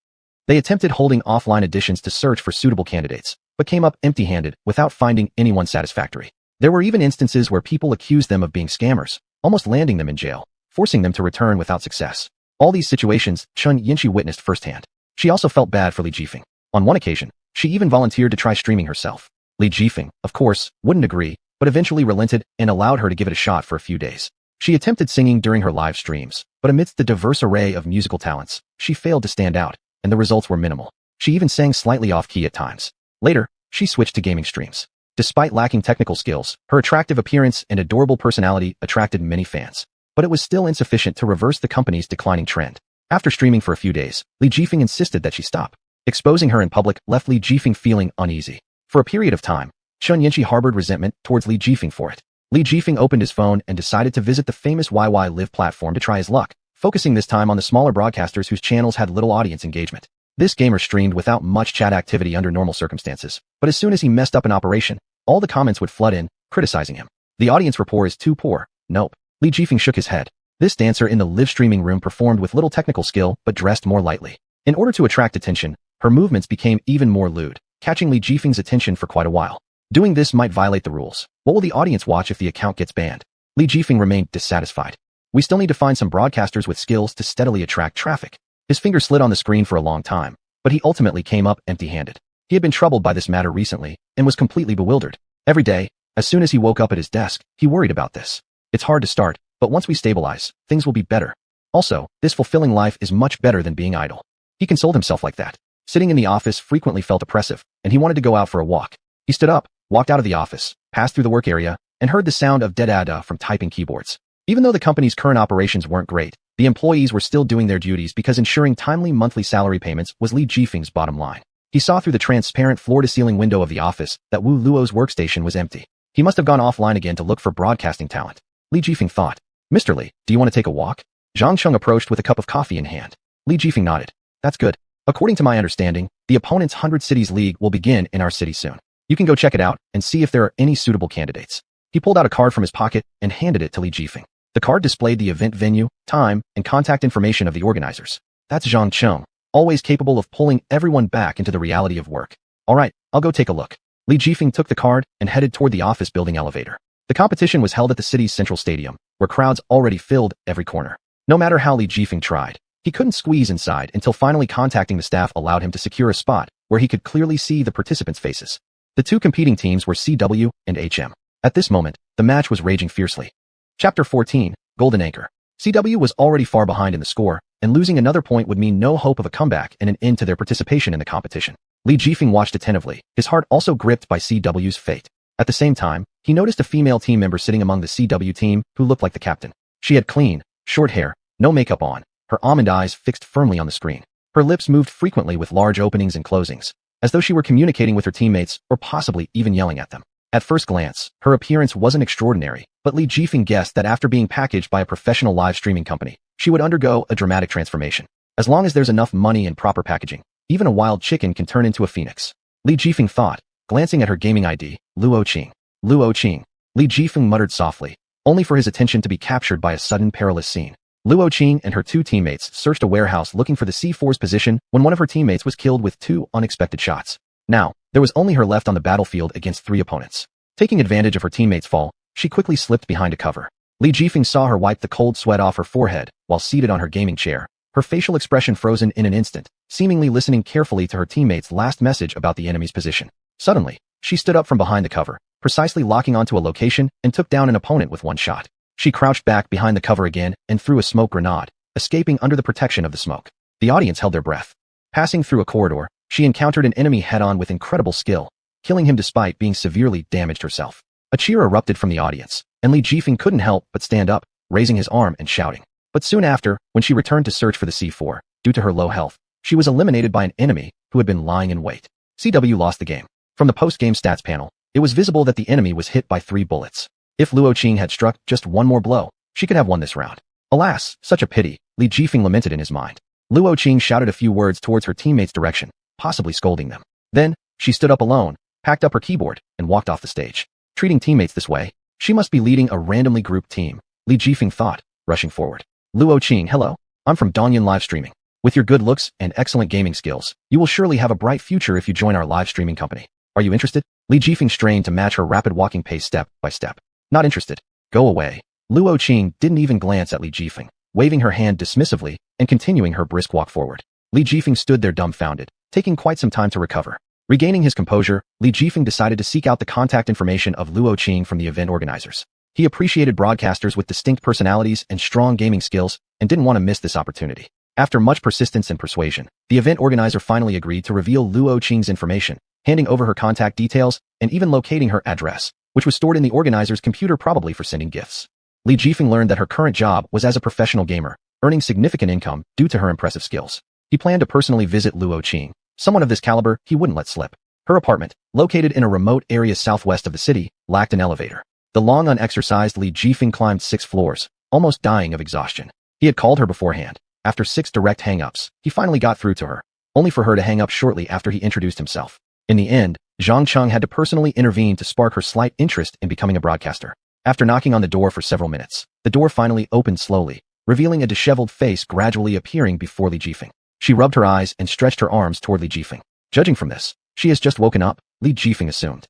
[SPEAKER 1] They attempted holding offline editions to search for suitable candidates, but came up empty-handed without finding anyone satisfactory. There were even instances where people accused them of being scammers, almost landing them in jail, forcing them to return without success. All these situations Chen Yinchi witnessed firsthand. She also felt bad for Li Jifeng. On one occasion, she even volunteered to try streaming herself. Li Jifeng, of course, wouldn't agree, but eventually relented and allowed her to give it a shot for a few days. She attempted singing during her live streams, but amidst the diverse array of musical talents, she failed to stand out, and the results were minimal. She even sang slightly off-key at times. Later, she switched to gaming streams. Despite lacking technical skills, her attractive appearance and adorable personality attracted many fans. But it was still insufficient to reverse the company's declining trend. After streaming for a few days, Li Jifeng insisted that she stop. Exposing her in public left Li Jifeng feeling uneasy. For a period of time, Chen Yinchi harbored resentment towards Li Jifeng for it. Li Jifeng opened his phone and decided to visit the famous YY Live platform to try his luck, focusing this time on the smaller broadcasters whose channels had little audience engagement. This gamer streamed without much chat activity under normal circumstances, but as soon as he messed up an operation, all the comments would flood in, criticizing him. The audience rapport is too poor. Nope. Li Jifeng shook his head. This dancer in the live streaming room performed with little technical skill but dressed more lightly. In order to attract attention, her movements became even more lewd, catching Li Jifeng's attention for quite a while. Doing this might violate the rules. What will the audience watch if the account gets banned? Li Jifeng remained dissatisfied. We still need to find some broadcasters with skills to steadily attract traffic. His finger slid on the screen for a long time, but he ultimately came up empty-handed. He had been troubled by this matter recently and was completely bewildered. Every day, as soon as he woke up at his desk, he worried about this. It's hard to start, but once we stabilize, things will be better. Also, this fulfilling life is much better than being idle. He consoled himself like that. Sitting in the office frequently felt oppressive, and he wanted to go out for a walk. He stood up, walked out of the office, passed through the work area, and heard the sound of dead from typing keyboards. Even though the company's current operations weren't great, the employees were still doing their duties because ensuring timely monthly salary payments was Li Jifeng's bottom line. He saw through the transparent floor-to-ceiling window of the office that Wu Luo's workstation was empty. He must have gone offline again to look for broadcasting talent. Li Jifeng thought. Mr. Li, do you want to take a walk? Zhang Cheng approached with a cup of coffee in hand. Li Jifeng nodded. That's good. According to my understanding, the opponent's 100 Cities League will begin in our city soon. You can go check it out and see if there are any suitable candidates. He pulled out a card from his pocket and handed it to Li Jifeng. The card displayed the event venue, time, and contact information of the organizers. That's Zhang Cheng, always capable of pulling everyone back into the reality of work. All right, I'll go take a look. Li Jifeng took the card and headed toward the office building elevator. The competition was held at the city's central stadium, where crowds already filled every corner. No matter how Li Jifeng tried, he couldn't squeeze inside until finally contacting the staff allowed him to secure a spot where he could clearly see the participants' faces. The two competing teams were CW and HM. At this moment, the match was raging fiercely. Chapter 14, Golden Anchor. CW was already far behind in the score, and losing another point would mean no hope of a comeback and an end to their participation in the competition. Li Jifeng watched attentively, his heart also gripped by CW's fate. At the same time, he noticed a female team member sitting among the CW team who looked like the captain. She had clean, short hair, no makeup on, her almond eyes fixed firmly on the screen. Her lips moved frequently with large openings and closings, as though she were communicating with her teammates or possibly even yelling at them. At first glance, her appearance wasn't extraordinary, but Li Jifeng guessed that after being packaged by a professional live streaming company, she would undergo a dramatic transformation. As long as there's enough money and proper packaging, even a wild chicken can turn into a phoenix. Li Jifeng thought, glancing at her gaming ID, Luo Qing. Luo Qing. Li Jifeng muttered softly, only for his attention to be captured by a sudden perilous scene. Luo Qing and her two teammates searched a warehouse looking for the C4's position when one of her teammates was killed with two unexpected shots. Now, there was only her left on the battlefield against three opponents. Taking advantage of her teammate's fall, she quickly slipped behind a cover. Li Jifeng saw her wipe the cold sweat off her forehead while seated on her gaming chair, her facial expression frozen in an instant, seemingly listening carefully to her teammate's last message about the enemy's position. Suddenly, she stood up from behind the cover, precisely locking onto a location and took down an opponent with one shot. She crouched back behind the cover again and threw a smoke grenade, escaping under the protection of the smoke. The audience held their breath. Passing through a corridor, she encountered an enemy head-on with incredible skill, killing him despite being severely damaged herself. A cheer erupted from the audience, and Li Jifeng couldn't help but stand up, raising his arm and shouting. But soon after, when she returned to search for the C4, due to her low health, she was eliminated by an enemy who had been lying in wait. CW lost the game. From the post-game stats panel, it was visible that the enemy was hit by 3 bullets. If Luo Qing had struck just one more blow, she could have won this round. Alas, such a pity, Li Jifeng lamented in his mind. Luo Qing shouted a few words towards her teammates' direction, possibly scolding them. Then, she stood up alone, packed up her keyboard, and walked off the stage. Treating teammates this way, she must be leading a randomly grouped team, Li Jifeng thought, rushing forward. Luo Qing, hello. I'm from Dongyun Live Streaming. With your good looks and excellent gaming skills, you will surely have a bright future if you join our live streaming company. Are you interested? Li Jifeng strained to match her rapid walking pace step by step. Not interested. Go away. Luo Qing didn't even glance at Li Jifeng, waving her hand dismissively and continuing her brisk walk forward. Li Jifeng stood there dumbfounded, taking quite some time to recover. Regaining his composure, Li Jifeng decided to seek out the contact information of Luo Qing from the event organizers. He appreciated broadcasters with distinct personalities and strong gaming skills and didn't want to miss this opportunity. After much persistence and persuasion, the event organizer finally agreed to reveal Luo Qing's information, handing over her contact details and even locating her address, which was stored in the organizer's computer probably for sending gifts. Li Jifeng learned that her current job was as a professional gamer, earning significant income due to her impressive skills. He planned to personally visit Luo Qing. Someone of this caliber he wouldn't let slip. Her apartment, located in a remote area southwest of the city, lacked an elevator. The long unexercised Li Jifeng climbed 6 floors, almost dying of exhaustion. He had called her beforehand. After 6 direct hang-ups, he finally got through to her, only for her to hang up shortly after he introduced himself. In the end, Zhang Cheng had to personally intervene to spark her slight interest in becoming a broadcaster. After knocking on the door for several minutes, the door finally opened slowly, revealing a disheveled face gradually appearing before Li Jifeng. She rubbed her eyes and stretched her arms toward Li Jifeng. Judging from this, she has just woken up, Li Jifeng assumed.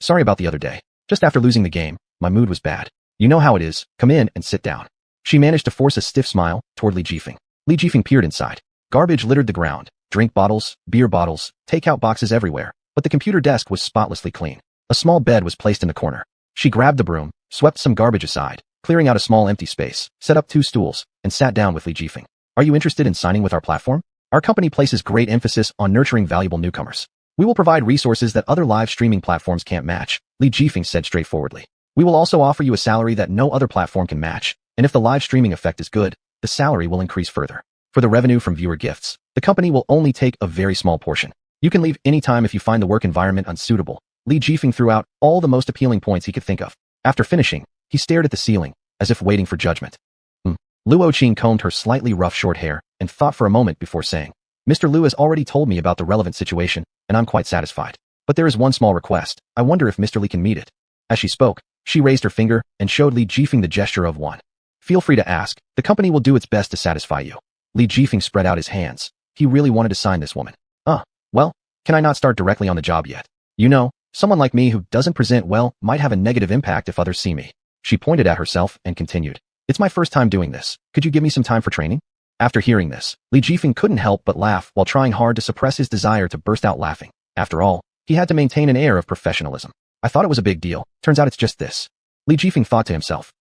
[SPEAKER 1] Sorry about the other day. Just after losing the game, my mood was bad. You know how it is, come in and sit down. She managed to force a stiff smile toward Li Jifeng. Li Jifeng peered inside. Garbage littered the ground, drink bottles, beer bottles, takeout boxes everywhere, but the computer desk was spotlessly clean. A small bed was placed in the corner. She grabbed the broom, swept some garbage aside, clearing out a small empty space, set up 2 stools, and sat down with Li Jifeng. Are you interested in signing with our platform? Our company places great emphasis on nurturing valuable newcomers. We will provide resources that other live streaming platforms can't match, Li Jifeng said straightforwardly. We will also offer you a salary that no other platform can match, and if the live streaming effect is good, the salary will increase further. For the revenue from viewer gifts, the company will only take a very small portion. You can leave anytime if you find the work environment unsuitable. Li Jifeng threw out all the most appealing points he could think of. After finishing, he stared at the ceiling, as if waiting for judgment. Luo Qing combed her slightly rough short hair and thought for a moment before saying, Mr. Liu has already told me about the relevant situation, and I'm quite satisfied. But there is one small request. I wonder if Mr. Li can meet it. As she spoke, she raised her finger and showed Li Jifeng the gesture of one. Feel free to ask. The company will do its best to satisfy you. Li Jifeng spread out his hands. He really wanted to sign this woman. Well, can I not start directly on the job yet? You know, someone like me who doesn't present well might have a negative impact if others see me. She pointed at herself and continued. It's my first time doing this. Could you give me some time for training? After hearing this, Li Jifeng couldn't help but laugh while trying hard to suppress his desire to burst out laughing. After all, he had to maintain an air of professionalism. I thought it was a big deal. Turns out it's just this. Li Jifeng thought to himself.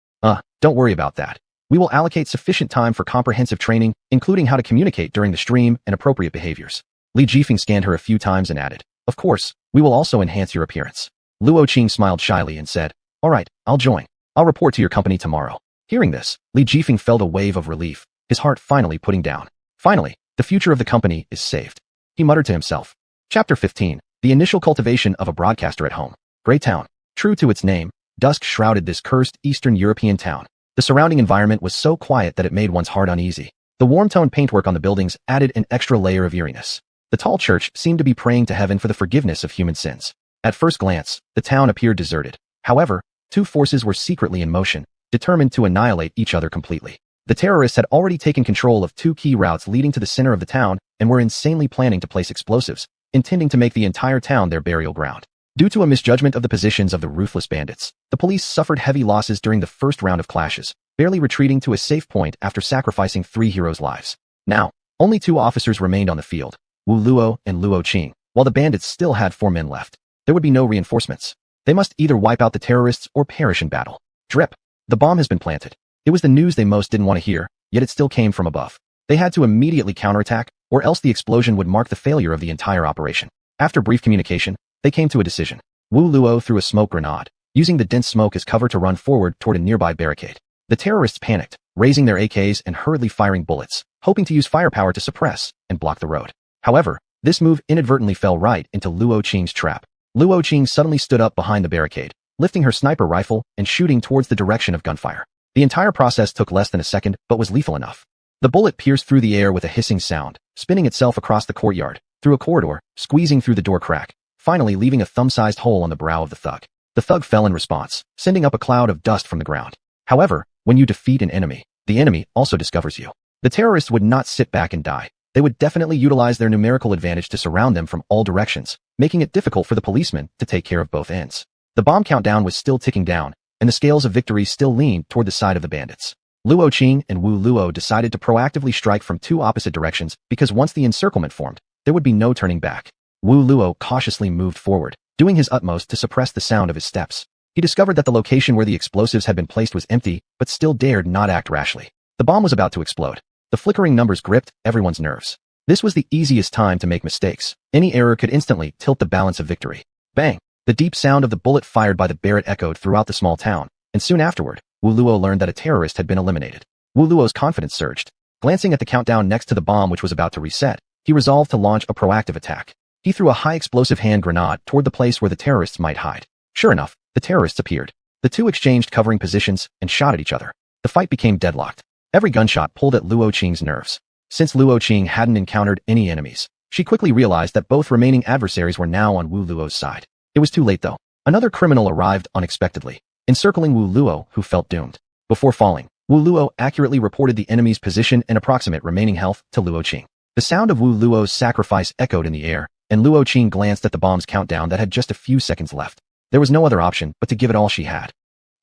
[SPEAKER 1] Don't worry about that. We will allocate sufficient time for comprehensive training, including how to communicate during the stream and appropriate behaviors. Li Jifeng scanned her a few times and added, Of course, we will also enhance your appearance. Luo Qing smiled shyly and said, All right, I'll join. I'll report to your company tomorrow. Hearing this, Li Jifeng felt a wave of relief, his heart finally putting down. Finally, the future of the company is saved. He muttered to himself. Chapter 15. The initial cultivation of a broadcaster at home. Grey Town. True to its name, dusk shrouded this cursed Eastern European town. The surrounding environment was so quiet that it made one's heart uneasy. The warm-toned paintwork on the buildings added an extra layer of eeriness. The tall church seemed to be praying to heaven for the forgiveness of human sins. At first glance, the town appeared deserted. However, 2 forces were secretly in motion, determined to annihilate each other completely. The terrorists had already taken control of 2 key routes leading to the center of the town and were insanely planning to place explosives, intending to make the entire town their burial ground. Due to a misjudgment of the positions of the ruthless bandits, the police suffered heavy losses during the first round of clashes, barely retreating to a safe point after sacrificing 3 heroes' lives. Now, only 2 officers remained on the field, Wu Luo and Luo Qing, while the bandits still had 4 men left. There would be no reinforcements. They must either wipe out the terrorists or perish in battle. Drip. The bomb has been planted. It was the news they most didn't want to hear, yet it still came from above. They had to immediately counterattack, or else the explosion would mark the failure of the entire operation. After brief communication, they came to a decision. Wu Luo threw a smoke grenade, using the dense smoke as cover to run forward toward a nearby barricade. The terrorists panicked, raising their AKs and hurriedly firing bullets, hoping to use firepower to suppress and block the road. However, this move inadvertently fell right into Luo Qing's trap. Luo Qing suddenly stood up behind the barricade, lifting her sniper rifle and shooting towards the direction of gunfire. The entire process took less than a second but was lethal enough. The bullet pierced through the air with a hissing sound, spinning itself across the courtyard, through a corridor, squeezing through the door crack, finally leaving a thumb-sized hole on the brow of the thug. The thug fell in response, sending up a cloud of dust from the ground. However, when you defeat an enemy, the enemy also discovers you. The terrorists would not sit back and die. They would definitely utilize their numerical advantage to surround them from all directions, making it difficult for the policemen to take care of both ends. The bomb countdown was still ticking down, and the scales of victory still leaned toward the side of the bandits. Luo Qing and Wu Luo decided to proactively strike from 2 opposite directions because once the encirclement formed, there would be no turning back. Wu Luo cautiously moved forward, doing his utmost to suppress the sound of his steps. He discovered that the location where the explosives had been placed was empty, but still dared not act rashly. The bomb was about to explode. The flickering numbers gripped everyone's nerves. This was the easiest time to make mistakes. Any error could instantly tilt the balance of victory. Bang! The deep sound of the bullet fired by the Barrett echoed throughout the small town, and soon afterward, Wu Luo learned that a terrorist had been eliminated. Wu Luo's confidence surged. Glancing at the countdown next to the bomb which was about to reset, he resolved to launch a proactive attack. He threw a high-explosive hand grenade toward the place where the terrorists might hide. Sure enough, the terrorists appeared. The 2 exchanged covering positions and shot at each other. The fight became deadlocked. Every gunshot pulled at Luo Qing's nerves. Since Luo Qing hadn't encountered any enemies, she quickly realized that both remaining adversaries were now on Wu Luo's side. It was too late though. Another criminal arrived unexpectedly, encircling Wu Luo, who felt doomed. Before falling, Wu Luo accurately reported the enemy's position and approximate remaining health to Luo Qing. The sound of Wu Luo's sacrifice echoed in the air, and Luo Qing glanced at the bomb's countdown that had just a few seconds left. There was no other option but to give it all she had.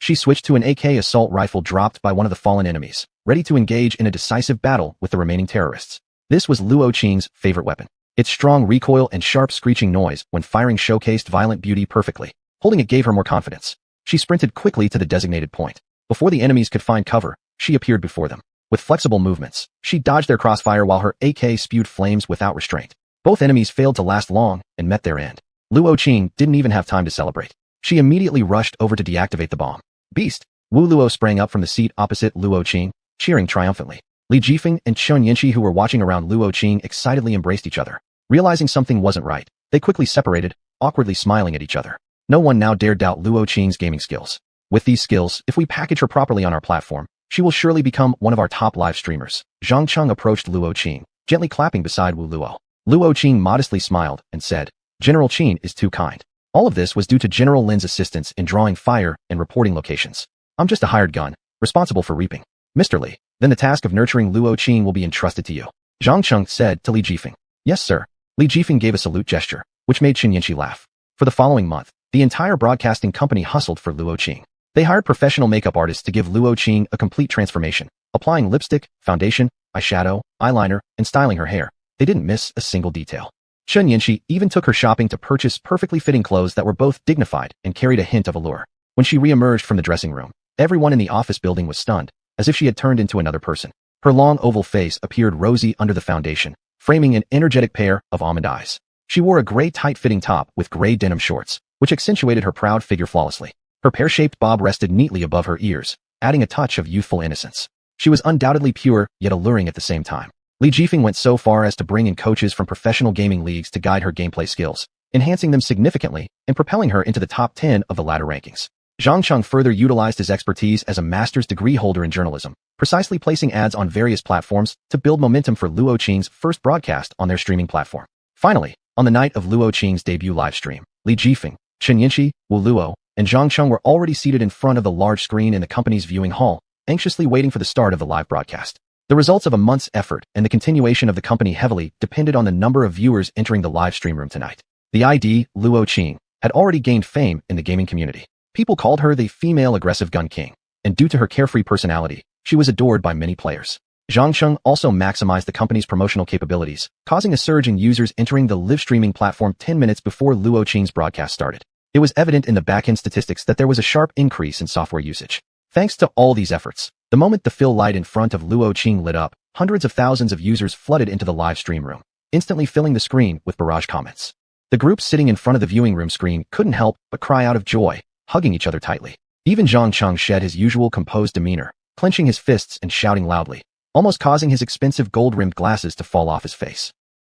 [SPEAKER 1] She switched to an AK assault rifle dropped by one of the fallen enemies, ready to engage in a decisive battle with the remaining terrorists. This was Luo Qing's favorite weapon. Its strong recoil and sharp screeching noise when firing showcased violent beauty perfectly. Holding it gave her more confidence. She sprinted quickly to the designated point. Before the enemies could find cover, she appeared before them. With flexible movements, she dodged their crossfire while her AK spewed flames without restraint. Both enemies failed to last long and met their end. Luo Qing didn't even have time to celebrate. She immediately rushed over to deactivate the bomb. Beast! Wu Luo sprang up from the seat opposite Luo Qing, cheering triumphantly. Li Jifeng and Chen Yanqi, who were watching around Luo Qing, excitedly embraced each other. Realizing something wasn't right, they quickly separated, awkwardly smiling at each other. No one now dared doubt Luo Qing's gaming skills. With these skills, if we package her properly on our platform, she will surely become one of our top live streamers. Zhang Cheng approached Luo Qing, gently clapping beside Wu Luo. Luo Qing modestly smiled and said, "General Qing is too kind." All of this was due to General Lin's assistance in drawing fire and reporting locations. I'm just a hired gun, responsible for reaping. Mr. Li, then the task of nurturing Luo Qing will be entrusted to you. Zhang Cheng said to Li Jifeng. Yes, sir. Li Jifeng gave a salute gesture, which made Chen Yanqi laugh. For the following month, the entire broadcasting company hustled for Luo Qing. They hired professional makeup artists to give Luo Qing a complete transformation, applying lipstick, foundation, eyeshadow, eyeliner, and styling her hair. They didn't miss a single detail. Chen Yanqi even took her shopping to purchase perfectly fitting clothes that were both dignified and carried a hint of allure. When she re-emerged from the dressing room, everyone in the office building was stunned, as if she had turned into another person. Her long oval face appeared rosy under the foundation, framing an energetic pair of almond eyes. She wore a gray tight-fitting top with gray denim shorts, which accentuated her proud figure flawlessly. Her pear-shaped bob rested neatly above her ears, adding a touch of youthful innocence. She was undoubtedly pure, yet alluring at the same time. Li Jifeng went so far as to bring in coaches from professional gaming leagues to guide her gameplay skills, enhancing them significantly and propelling her into the top 10 of the ladder rankings. Zhang Cheng further utilized his expertise as a master's degree holder in journalism, precisely placing ads on various platforms to build momentum for Luo Qing's first broadcast on their streaming platform. Finally, on the night of Luo Qing's debut livestream, Li Jifeng, Chen Yanqi, Wu Luo, and Zhang Cheng were already seated in front of the large screen in the company's viewing hall, anxiously waiting for the start of the live broadcast. The results of a month's effort and the continuation of the company heavily depended on the number of viewers entering the live stream room tonight. The ID, Luo Qing, had already gained fame in the gaming community. People called her the female aggressive gun king, and due to her carefree personality, she was adored by many players. Zhang Cheng also maximized the company's promotional capabilities, causing a surge in users entering the live streaming platform 10 minutes before Luo Qing's broadcast started. It was evident in the back-end statistics that there was a sharp increase in software usage. Thanks to all these efforts, the moment the fill light in front of Luo Qing lit up, hundreds of thousands of users flooded into the live stream room, instantly filling the screen with barrage comments. The group sitting in front of the viewing room screen couldn't help but cry out of joy, hugging each other tightly. Even Zhang Cheng shed his usual composed demeanor, clenching his fists and shouting loudly, almost causing his expensive gold-rimmed glasses to fall off his face.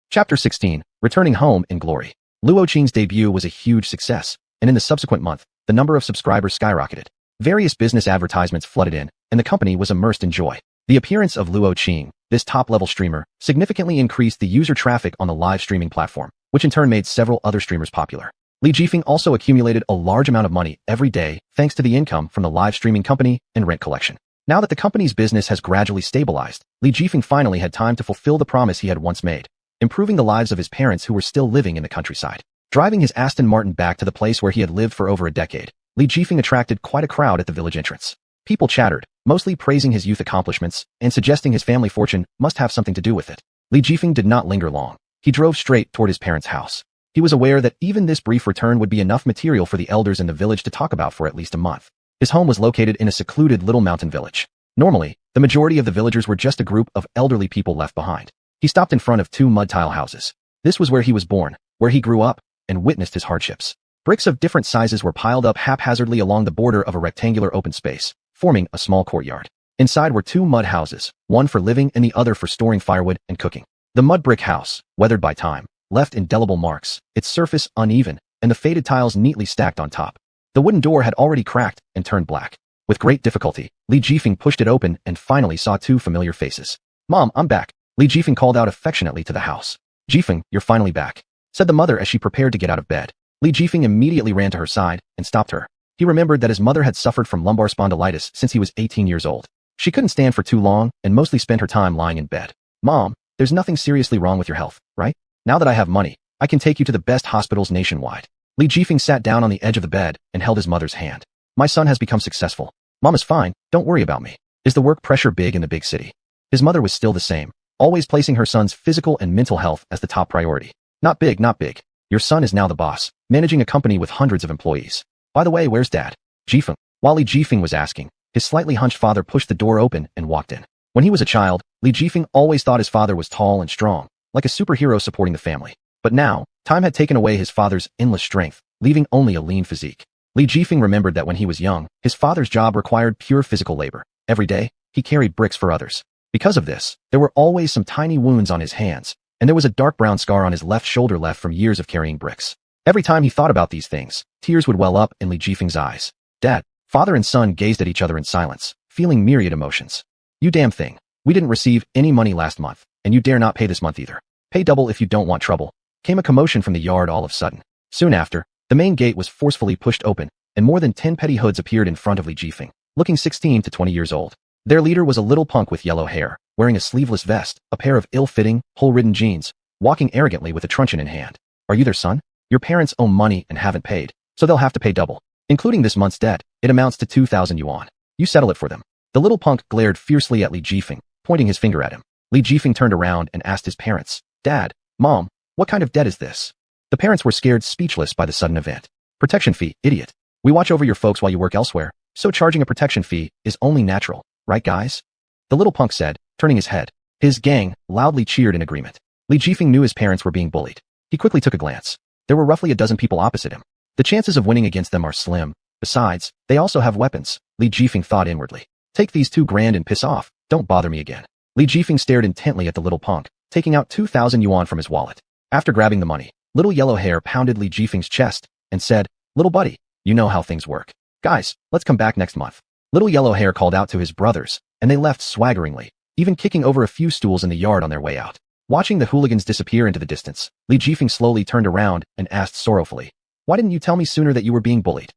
[SPEAKER 1] Chapter 16, Returning Home in Glory. Luo Qing's debut was a huge success, and in the subsequent month, the number of subscribers skyrocketed. Various business advertisements flooded in, and the company was immersed in joy. The appearance of Luo Qing, this top-level streamer, significantly increased the user traffic on the live streaming platform, which in turn made several other streamers popular. Li Jifeng also accumulated a large amount of money every day thanks to the income from the live streaming company and rent collection. Now that the company's business has gradually stabilized, Li Jifeng finally had time to fulfill the promise he had once made, improving the lives of his parents who were still living in the countryside. Driving his Aston Martin back to the place where he had lived for over a decade, Li Jifeng attracted quite a crowd at the village entrance. People chattered, mostly praising his youth accomplishments and suggesting his family fortune must have something to do with it. Li Jifeng did not linger long. He drove straight toward his parents' house. He was aware that even this brief return would be enough material for the elders in the village to talk about for at least a month. His home was located in a secluded little mountain village. Normally, the majority of the villagers were just a group of elderly people left behind. He stopped in front of two mud tile houses. This was where he was born, where he grew up, and witnessed his hardships. Bricks of different sizes were piled up haphazardly along the border of a rectangular open space, forming a small courtyard. Inside were two mud houses, one for living and the other for storing firewood and cooking. The mud brick house, weathered by time, left indelible marks, its surface uneven, and the faded tiles neatly stacked on top. The wooden door had already cracked and turned black. With great difficulty, Li Jifeng pushed it open and finally saw two familiar faces. "Mom, I'm back," Li Jifeng called out affectionately to the house. "Jifeng, you're finally back," said the mother as she prepared to get out of bed. Li Jifeng immediately ran to her side and stopped her. He remembered that his mother had suffered from lumbar spondylitis since he was 18 years old. She couldn't stand for too long and mostly spent her time lying in bed. "Mom, there's nothing seriously wrong with your health, right? Now that I have money, I can take you to the best hospitals nationwide." Li Jifeng sat down on the edge of the bed and held his mother's hand. My son has become successful. Mom is fine, don't worry about me. Is the work pressure big in the big city? His mother was still the same, always placing her son's physical and mental health as the top priority. Not big, not big. Your son is now the boss, managing a company with hundreds of employees. By the way, where's Dad? Jifeng. While Li Jifeng was asking, his slightly hunched father pushed the door open and walked in. When he was a child, Li Jifeng always thought his father was tall and strong, like a superhero supporting the family. But now, time had taken away his father's endless strength, leaving only a lean physique. Li Jifeng remembered that when he was young, his father's job required pure physical labor. Every day, he carried bricks for others. Because of this, there were always some tiny wounds on his hands, and there was a dark brown scar on his left shoulder left from years of carrying bricks. Every time he thought about these things, tears would well up in Li Jifeng's eyes. Dad, father and son gazed at each other in silence, feeling myriad emotions. You damn thing. We didn't receive any money last month, and you dare not pay this month either. Pay double if you don't want trouble. Came a commotion from the yard all of a sudden. Soon after, the main gate was forcefully pushed open, and more than 10 petty hoods appeared in front of Li Jifeng, looking 16 to 20 years old. Their leader was a little punk with yellow hair, wearing a sleeveless vest, a pair of ill-fitting, hole-ridden jeans, walking arrogantly with a truncheon in hand. Are you their son? Your parents owe money and haven't paid, so they'll have to pay double. Including this month's debt, it amounts to 2,000 yuan. You settle it for them. The little punk glared fiercely at Li Jifeng, pointing his finger at him. Li Jifeng turned around and asked his parents, Dad, Mom, what kind of debt is this? The parents were scared speechless by the sudden event. Protection fee, idiot. We watch over your folks while you work elsewhere, so charging a protection fee is only natural, right guys? The little punk said, turning his head. His gang loudly cheered in agreement. Li Jifeng knew his parents were being bullied. He quickly took a glance. There were roughly a dozen people opposite him. The chances of winning against them are slim. Besides, they also have weapons, Li Jifeng thought inwardly. Take these 2 grand and piss off, don't bother me again. Li Jifeng stared intently at the little punk, taking out 2,000 yuan from his wallet. After grabbing the money, little yellow hair pounded Li Jifeng's chest and said, Little buddy, you know how things work. Guys, let's come back next month. Little yellow hair called out to his brothers, and they left swaggeringly, even kicking over a few stools in the yard on their way out. Watching the hooligans disappear into the distance, Li Jifeng slowly turned around and asked sorrowfully, Why didn't you tell me sooner that you were being bullied?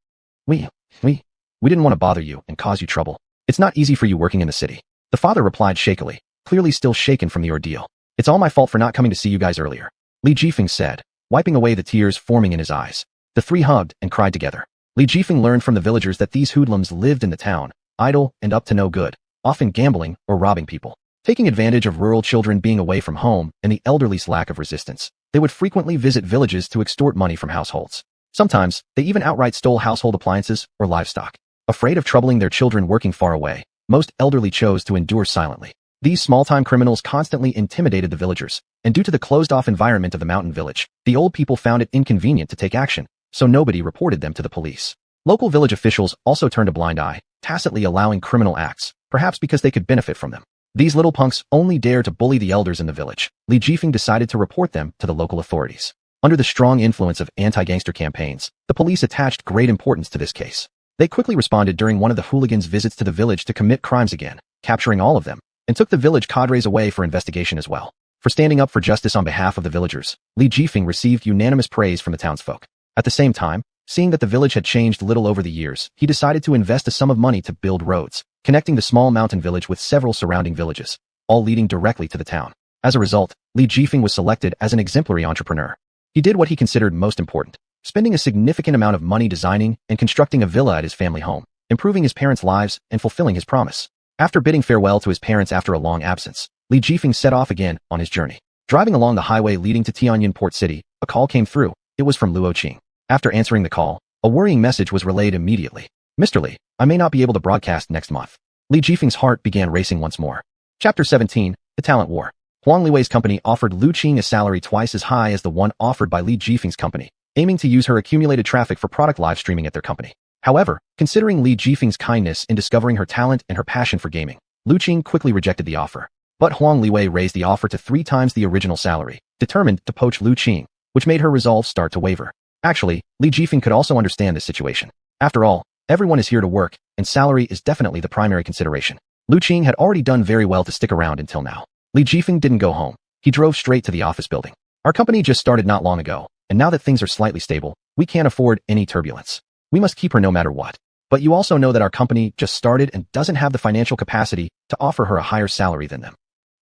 [SPEAKER 1] We didn't want to bother you and cause you trouble. It's not easy for you working in the city. The father replied shakily, clearly still shaken from the ordeal. It's all my fault for not coming to see you guys earlier. Li Jifeng said, wiping away the tears forming in his eyes. The 3 hugged and cried together. Li Jifeng learned from the villagers that these hoodlums lived in the town, idle and up to no good, often gambling or robbing people. Taking advantage of rural children being away from home and the elderly's lack of resistance, they would frequently visit villages to extort money from households. Sometimes, they even outright stole household appliances or livestock. Afraid of troubling their children working far away, most elderly chose to endure silently. These small-time criminals constantly intimidated the villagers, and due to the closed-off environment of the mountain village, the old people found it inconvenient to take action, so nobody reported them to the police. Local village officials also turned a blind eye, tacitly allowing criminal acts, perhaps because they could benefit from them. These little punks only dare to bully the elders in the village. Li Jifeng decided to report them to the local authorities. Under the strong influence of anti-gangster campaigns, the police attached great importance to this case. They quickly responded during one of the hooligans' visits to the village to commit crimes again, capturing all of them, and took the village cadres away for investigation as well. For standing up for justice on behalf of the villagers, Li Jifeng received unanimous praise from the townsfolk. At the same time, seeing that the village had changed little over the years, he decided to invest a sum of money to build roads, connecting the small mountain village with several surrounding villages, all leading directly to the town. As a result, Li Jifeng was selected as an exemplary entrepreneur. He did what he considered most important, spending a significant amount of money designing and constructing a villa at his family home, improving his parents' lives and fulfilling his promise. After bidding farewell to his parents after a long absence, Li Jifeng set off again on his journey. Driving along the highway leading to Tianjin Port City, a call came through. It was from Luo Qing. After answering the call, a worrying message was relayed immediately. Mr. Li, I may not be able to broadcast next month. Li Jifeng's heart began racing once more. Chapter 17, The Talent War. Huang Liwei's company offered Lu Qing a salary twice as high as the one offered by Li Jifeng's company, aiming to use her accumulated traffic for product live streaming at their company. However, considering Li Jifeng's kindness in discovering her talent and her passion for gaming, Lu Qing quickly rejected the offer. But Huang Liwei raised the offer to 3 times the original salary, determined to poach Lu Qing, which made her resolve start to waver. Actually, Li Jifeng could also understand this situation. After all, everyone is here to work, and salary is definitely the primary consideration. Lu Qing had already done very well to stick around until now. Li Jifeng didn't go home. He drove straight to the office building. Our company just started not long ago, and now that things are slightly stable, we can't afford any turbulence. We must keep her no matter what. But you also know that our company just started and doesn't have the financial capacity to offer her a higher salary than them.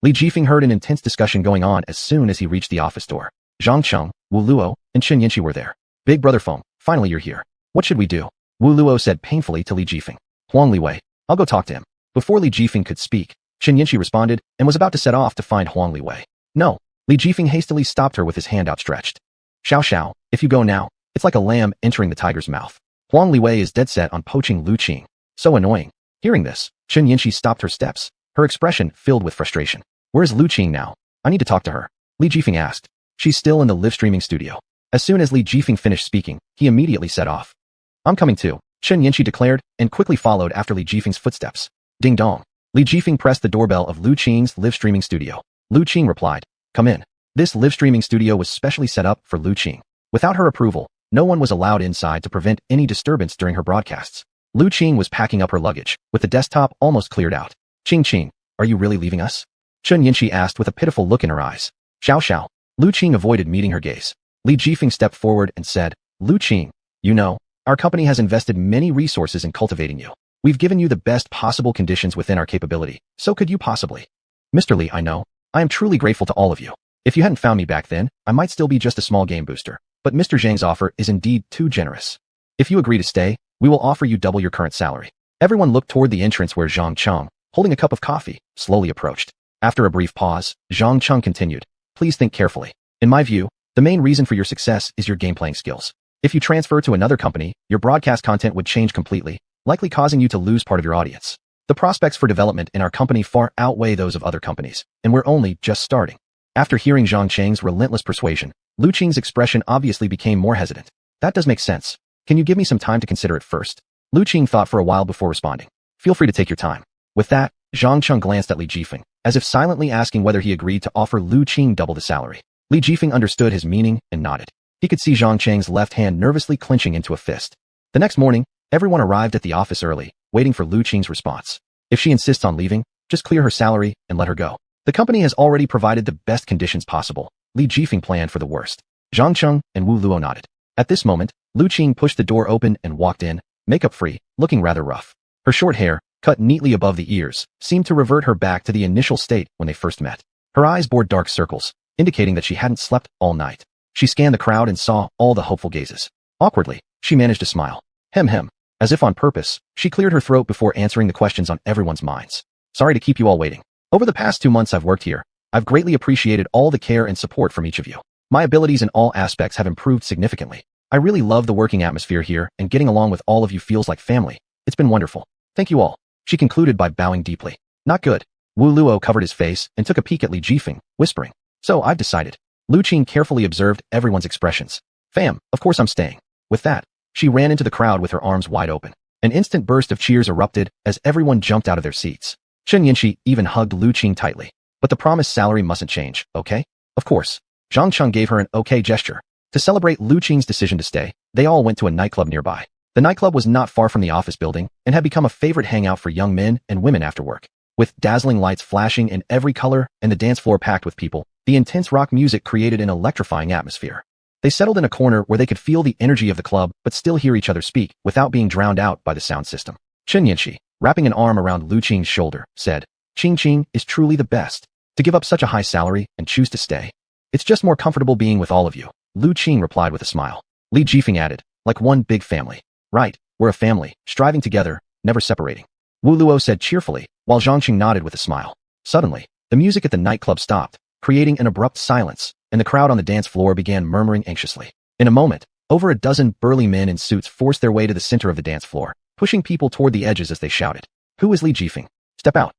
[SPEAKER 1] Li Jifeng heard an intense discussion going on as soon as he reached the office door. Zhang Cheng, Wu Luo, and Chen Yanqi were there. Big brother Feng, finally you're here. What should we do? Wu Luo said painfully to Li Jifeng. Huang Liwei, I'll go talk to him. Before Li Jifeng could speak, Chen Yinchi responded and was about to set off to find Huang Liwei. No. Li Jifeng hastily stopped her with his hand outstretched. Xiao Xiao, if you go now, it's like a lamb entering the tiger's mouth. Huang Liwei is dead set on poaching Lu Qing. So annoying. Hearing this, Chen Yinchi stopped her steps, her expression filled with frustration. Where's Lu Qing now? I need to talk to her. Li Jifeng asked. She's still in the live streaming studio. As soon as Li Jifeng finished speaking, he immediately set off. I'm coming too, Chen Yinchi declared, and quickly followed after Li Jifeng's footsteps. Ding dong. Li Jifeng pressed the doorbell of Lu Qing's live streaming studio. Lu Qing replied, come in. This live streaming studio was specially set up for Lu Qing. Without her approval, no one was allowed inside to prevent any disturbance during her broadcasts. Lu Qing was packing up her luggage, with the desktop almost cleared out. Qing, are you really leaving us? Chen Yinchi asked with a pitiful look in her eyes. Xiao Xiao. Lu Qing avoided meeting her gaze. Li Jifeng stepped forward and said, Lu Qing, you know, our company has invested many resources in cultivating you. We've given you the best possible conditions within our capability, so could you possibly? Mr. Li, I know. I am truly grateful to all of you. If you hadn't found me back then, I might still be just a small game booster, but Mr. Zhang's offer is indeed too generous. If you agree to stay, we will offer you double your current salary. Everyone looked toward the entrance where Zhang Cheng, holding a cup of coffee, slowly approached. After a brief pause, Zhang Cheng continued, please think carefully. In my view, the main reason for your success is your game-playing skills. If you transfer to another company, your broadcast content would change completely, likely causing you to lose part of your audience. The prospects for development in our company far outweigh those of other companies, and we're only just starting. After hearing Zhang Cheng's relentless persuasion, Lu Qing's expression obviously became more hesitant. That does make sense. Can you give me some time to consider it first? Lu Qing thought for a while before responding. Feel free to take your time. With that, Zhang Cheng glanced at Li Jifeng, as if silently asking whether he agreed to offer Lu Qing double the salary. Li Jifeng understood his meaning and nodded. He could see Zhang Cheng's left hand nervously clenching into a fist. The next morning, everyone arrived at the office early, waiting for Lu Qing's response. If she insists on leaving, just clear her salary and let her go. The company has already provided the best conditions possible. Li Jifeng planned for the worst. Zhang Cheng and Wu Luo nodded. At this moment, Lu Qing pushed the door open and walked in, makeup-free, looking rather rough. Her short hair, cut neatly above the ears, seemed to revert her back to the initial state when they first met. Her eyes bore dark circles, indicating that she hadn't slept all night. She scanned the crowd and saw all the hopeful gazes. Awkwardly, she managed to smile. Hem. As if on purpose, she cleared her throat before answering the questions on everyone's minds. Sorry to keep you all waiting. Over the past 2 months I've worked here, I've greatly appreciated all the care and support from each of you. My abilities in all aspects have improved significantly. I really love the working atmosphere here, and getting along with all of you feels like family. It's been wonderful. Thank you all. She concluded by bowing deeply. Not good. Wu Luo covered his face and took a peek at Li Jifeng, whispering. So I've decided. Lu Qing carefully observed everyone's expressions. Fam, of course I'm staying. With that, she ran into the crowd with her arms wide open. An instant burst of cheers erupted as everyone jumped out of their seats. Chen Yinchi even hugged Lu Qing tightly. But the promised salary mustn't change, okay? Of course. Zhang Cheng gave her an okay gesture. To celebrate Lu Qing's decision to stay, they all went to a nightclub nearby. The nightclub was not far from the office building and had become a favorite hangout for young men and women after work. With dazzling lights flashing in every color and the dance floor packed with people, the intense rock music created an electrifying atmosphere. They settled in a corner where they could feel the energy of the club but still hear each other speak without being drowned out by the sound system. Chen Yinchi, wrapping an arm around Lu Qing's shoulder, said, Qing is truly the best. To give up such a high salary and choose to stay. It's just more comfortable being with all of you. Lu Qing replied with a smile. Li Jifeng added, like one big family. Right, we're a family, striving together, never separating. Wu Luo said cheerfully, while Zhang Qing nodded with a smile. Suddenly, the music at the nightclub stopped, creating an abrupt silence, and the crowd on the dance floor began murmuring anxiously. In a moment, over a dozen burly men in suits forced their way to the center of the dance floor, pushing people toward the edges as they shouted. Who is Li Jifeng? Step out.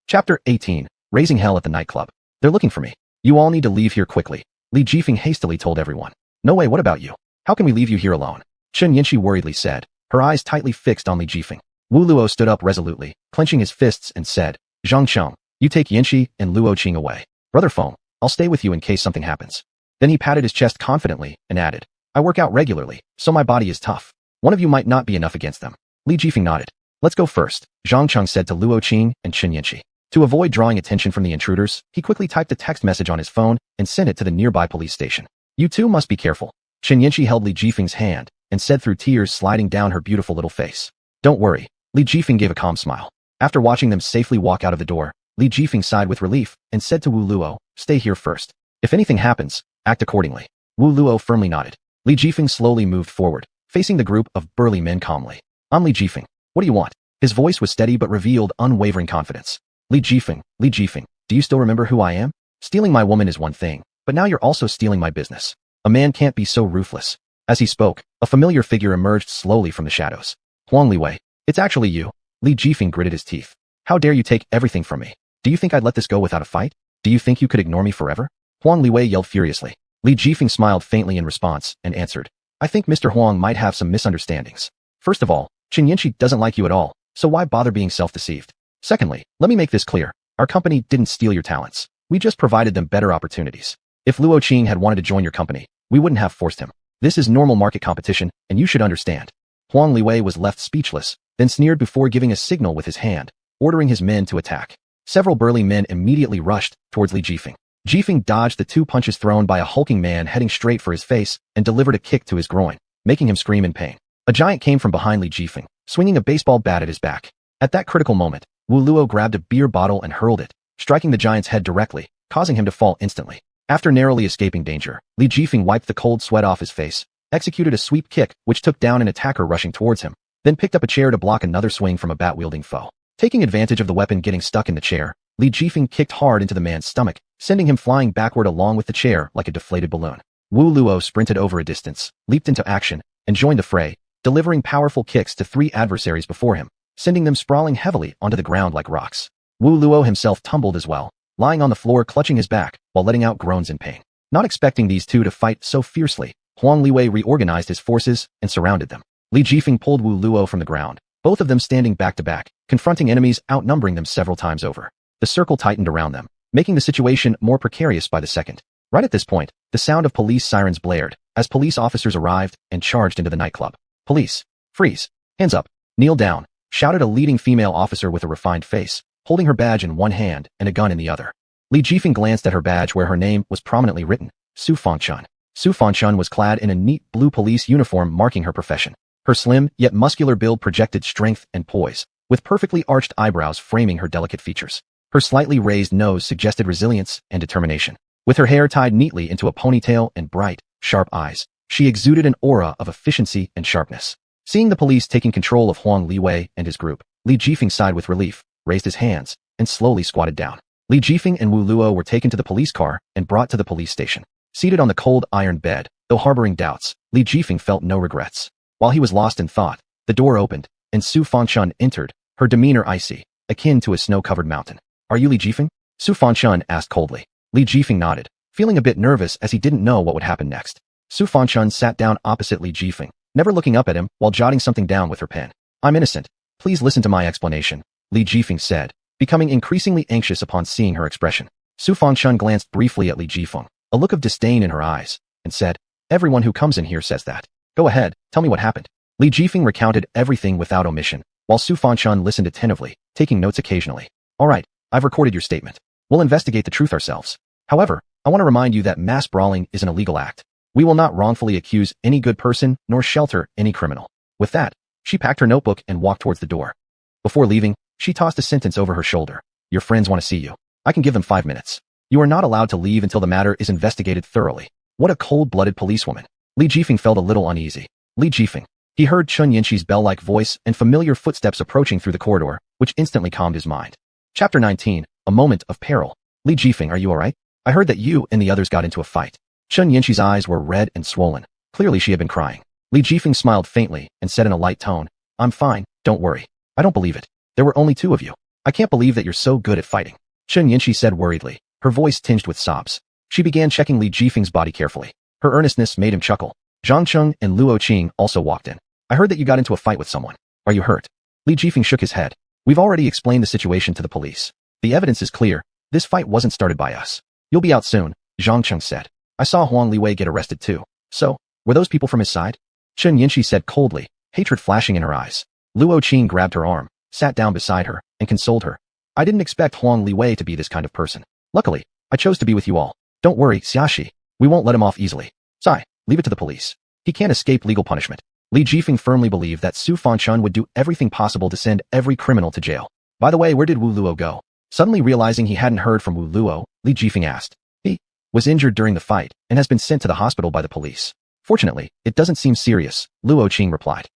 [SPEAKER 1] Chapter 18, Raising Hell at the Nightclub. They're looking for me. You all need to leave here quickly. Li Jifeng hastily told everyone. No way, what about you? How can we leave you here alone? Chen Yinchi worriedly said, her eyes tightly fixed on Li Jifeng. Wu Luo stood up resolutely, clenching his fists and said, Zhang Cheng, you take Yinchi and Luo Qing away. Brother Feng, I'll stay with you in case something happens. Then he patted his chest confidently and added, I work out regularly, so my body is tough. One of you might not be enough against them. Li Jifeng nodded. Let's go first, Zhang Cheng said to Luo Qing and Chen Yinchi. To avoid drawing attention from the intruders, he quickly typed a text message on his phone and sent it to the nearby police station. You two must be careful. Chen Yinchi held Li Jifeng's hand and said through tears sliding down her beautiful little face. Don't worry. Li Jifeng gave a calm smile. After watching them safely walk out of the door, Li Jifeng sighed with relief and said to Wu Luo, stay here first. If anything happens, act accordingly. Wu Luo firmly nodded. Li Jifeng slowly moved forward, facing the group of burly men calmly. I'm Li Jifeng. What do you want? His voice was steady but revealed unwavering confidence. Li Jifeng, do you still remember who I am? Stealing my woman is one thing, but now you're also stealing my business. A man can't be so ruthless. As he spoke, a familiar figure emerged slowly from the shadows. Huang Liwei, it's actually you. Li Jifeng gritted his teeth. How dare you take everything from me? Do you think I'd let this go without a fight? Do you think you could ignore me forever? Huang Liwei yelled furiously. Li Jifeng smiled faintly in response and answered. I think Mr. Huang might have some misunderstandings. First of all, Qin Yanqi doesn't like you at all, so why bother being self-deceived? Secondly, let me make this clear. Our company didn't steal your talents. We just provided them better opportunities. If Luo Qing had wanted to join your company, we wouldn't have forced him. This is normal market competition, and you should understand. Huang Liwei was left speechless, then sneered before giving a signal with his hand, ordering his men to attack. Several burly men immediately rushed towards Li Jifeng. Jifeng dodged the 2 punches thrown by a hulking man heading straight for his face and delivered a kick to his groin, making him scream in pain. A giant came from behind Li Jifeng, swinging a baseball bat at his back. At that critical moment, Wu Luo grabbed a beer bottle and hurled it, striking the giant's head directly, causing him to fall instantly. After narrowly escaping danger, Li Jifeng wiped the cold sweat off his face, executed a sweep kick which took down an attacker rushing towards him, then picked up a chair to block another swing from a bat-wielding foe. Taking advantage of the weapon getting stuck in the chair, Li Jifeng kicked hard into the man's stomach, sending him flying backward along with the chair like a deflated balloon. Wu Luo sprinted over a distance, leaped into action, and joined the fray, delivering powerful kicks to 3 adversaries before him, sending them sprawling heavily onto the ground like rocks. Wu Luo himself tumbled as well, lying on the floor clutching his back while letting out groans in pain. Not expecting these two to fight so fiercely, Huang Liwei reorganized his forces and surrounded them. Li Jifeng pulled Wu Luo from the ground, both of them standing back to back, confronting enemies outnumbering them several times over. The circle tightened around them, making the situation more precarious by the second. Right at this point, the sound of police sirens blared as police officers arrived and charged into the nightclub. Police, freeze, hands up, kneel down, shouted a leading female officer with a refined face, holding her badge in one hand and a gun in the other. Li Jifeng glanced at her badge where her name was prominently written, Su Fangchun. Su Fangchun was clad in a neat blue police uniform marking her profession. Her slim yet muscular build projected strength and poise, with perfectly arched eyebrows framing her delicate features. Her slightly raised nose suggested resilience and determination. With her hair tied neatly into a ponytail and bright, sharp eyes, she exuded an aura of efficiency and sharpness. Seeing the police taking control of Huang Liwei and his group, Li Jifeng sighed with relief, raised his hands, and slowly squatted down. Li Jifeng and Wu Luo were taken to the police car and brought to the police station. Seated on the cold iron bed, though harboring doubts, Li Jifeng felt no regrets. While he was lost in thought, the door opened, and Su Fangchun entered, her demeanor icy, akin to a snow-covered mountain. Are you Li Jifeng? Su Fangchun asked coldly. Li Jifeng nodded, feeling a bit nervous as he didn't know what would happen next. Su Fangchun sat down opposite Li Jifeng, never looking up at him while jotting something down with her pen. I'm innocent. Please listen to my explanation, Li Jifeng said, becoming increasingly anxious upon seeing her expression. Su Fangchun glanced briefly at Li Jifeng, a look of disdain in her eyes, and said, Everyone who comes in here says that. Go ahead, tell me what happened. Li Jifeng recounted everything without omission, while Su Fangchun listened attentively, taking notes occasionally. All right, I've recorded your statement. We'll investigate the truth ourselves. However, I want to remind you that mass brawling is an illegal act. We will not wrongfully accuse any good person nor shelter any criminal. With that, she packed her notebook and walked towards the door. Before leaving, she tossed a sentence over her shoulder. Your friends want to see you. I can give them 5 minutes. You are not allowed to leave until the matter is investigated thoroughly. What a cold-blooded policewoman. Li Jifeng felt a little uneasy. Li Jifeng. He heard Chun Yanqi's bell-like voice and familiar footsteps approaching through the corridor, which instantly calmed his mind. Chapter 19, A Moment of Peril. Li Jifeng, are you alright? I heard that you and the others got into a fight. Chun Yanqi's eyes were red and swollen. Clearly she had been crying. Li Jifeng smiled faintly and said in a light tone, I'm fine, don't worry. I don't believe it. There were only 2 of you. I can't believe that you're so good at fighting. Chun Yanqi said worriedly, her voice tinged with sobs. She began checking Li Jifeng's body carefully. Her earnestness made him chuckle. Zhang Cheng and Luo Qing also walked in. I heard that you got into a fight with someone. Are you hurt? Li Jifeng shook his head. We've already explained the situation to the police. The evidence is clear. This fight wasn't started by us. You'll be out soon, Zhang Cheng said. I saw Huang Liwei get arrested too. So, were those people from his side? Chun Yanqi said coldly, hatred flashing in her eyes. Luo Qing grabbed her arm, sat down beside her, and consoled her. I didn't expect Huang Liwei to be this kind of person. Luckily, I chose to be with you all. Don't worry, Xiaxi. We won't let him off easily. Sai, leave it to the police. He can't escape legal punishment. Li Jifeng firmly believed that Su Fangchun would do everything possible to send every criminal to jail. By the way, where did Wu Luo go? Suddenly realizing he hadn't heard from Wu Luo, Li Jifeng asked. He was injured during the fight and has been sent to the hospital by the police. Fortunately, it doesn't seem serious, Luo Qing replied.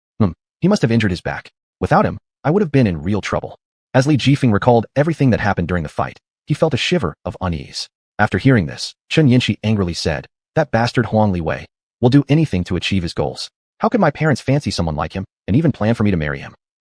[SPEAKER 1] He must have injured his back. Without him, I would have been in real trouble. As Li Jifeng recalled everything that happened during the fight, he felt a shiver of unease. After hearing this, Chen Yinshi angrily said, "That bastard Huang Liwei will do anything to achieve his goals. How could my parents fancy someone like him and even plan for me to marry him?"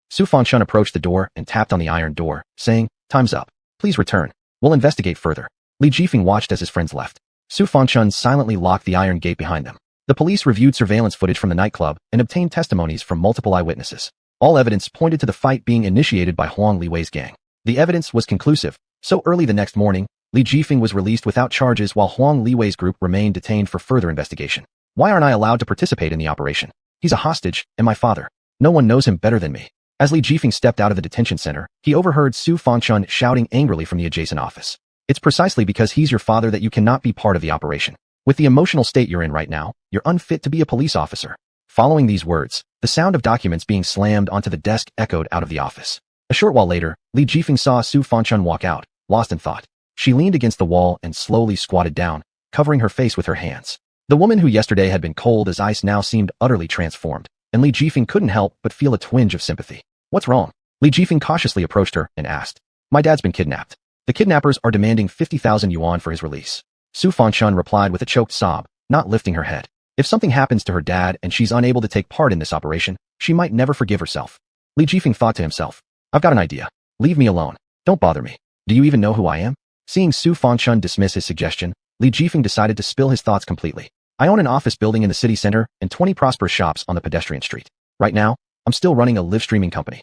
[SPEAKER 1] Su Fanchun approached the door and tapped on the iron door, saying, "Time's up. Please return. We'll investigate further." Li Jifeng watched as his friends left. Su Fanchun silently locked the iron gate behind them. The police reviewed surveillance footage from the nightclub and obtained testimonies from multiple eyewitnesses. All evidence pointed to the fight being initiated by Huang Liwei's gang. The evidence was conclusive, so early the next morning, Li Jifeng was released without charges while Huang Liwei's group remained detained for further investigation. "Why aren't I allowed to participate in the operation? He's a hostage, and my father. No one knows him better than me." As Li Jifeng stepped out of the detention center, he overheard Su Fanchun shouting angrily from the adjacent office. "It's precisely because he's your father that you cannot be part of the operation. With the emotional state you're in right now, you're unfit to be a police officer." Following these words, the sound of documents being slammed onto the desk echoed out of the office. A short while later, Li Jifeng saw Su Fanchun walk out, lost in thought. She leaned against the wall and slowly squatted down, covering her face with her hands. The woman who yesterday had been cold as ice now seemed utterly transformed, and Li Jifeng couldn't help but feel a twinge of sympathy. "What's wrong?" Li Jifeng cautiously approached her and asked. "My dad's been kidnapped. The kidnappers are demanding 50,000 yuan for his release." Su Fanchun replied with a choked sob, not lifting her head. If something happens to her dad and she's unable to take part in this operation, she might never forgive herself. Li Jifeng thought to himself, "I've got an idea. Leave me alone. Don't bother me. Do you even know who I am?" Seeing Su Fanchun dismiss his suggestion, Li Jifeng decided to spill his thoughts completely. "I own an office building in the city center and 20 prosperous shops on the pedestrian street. Right now, I'm still running a live streaming company.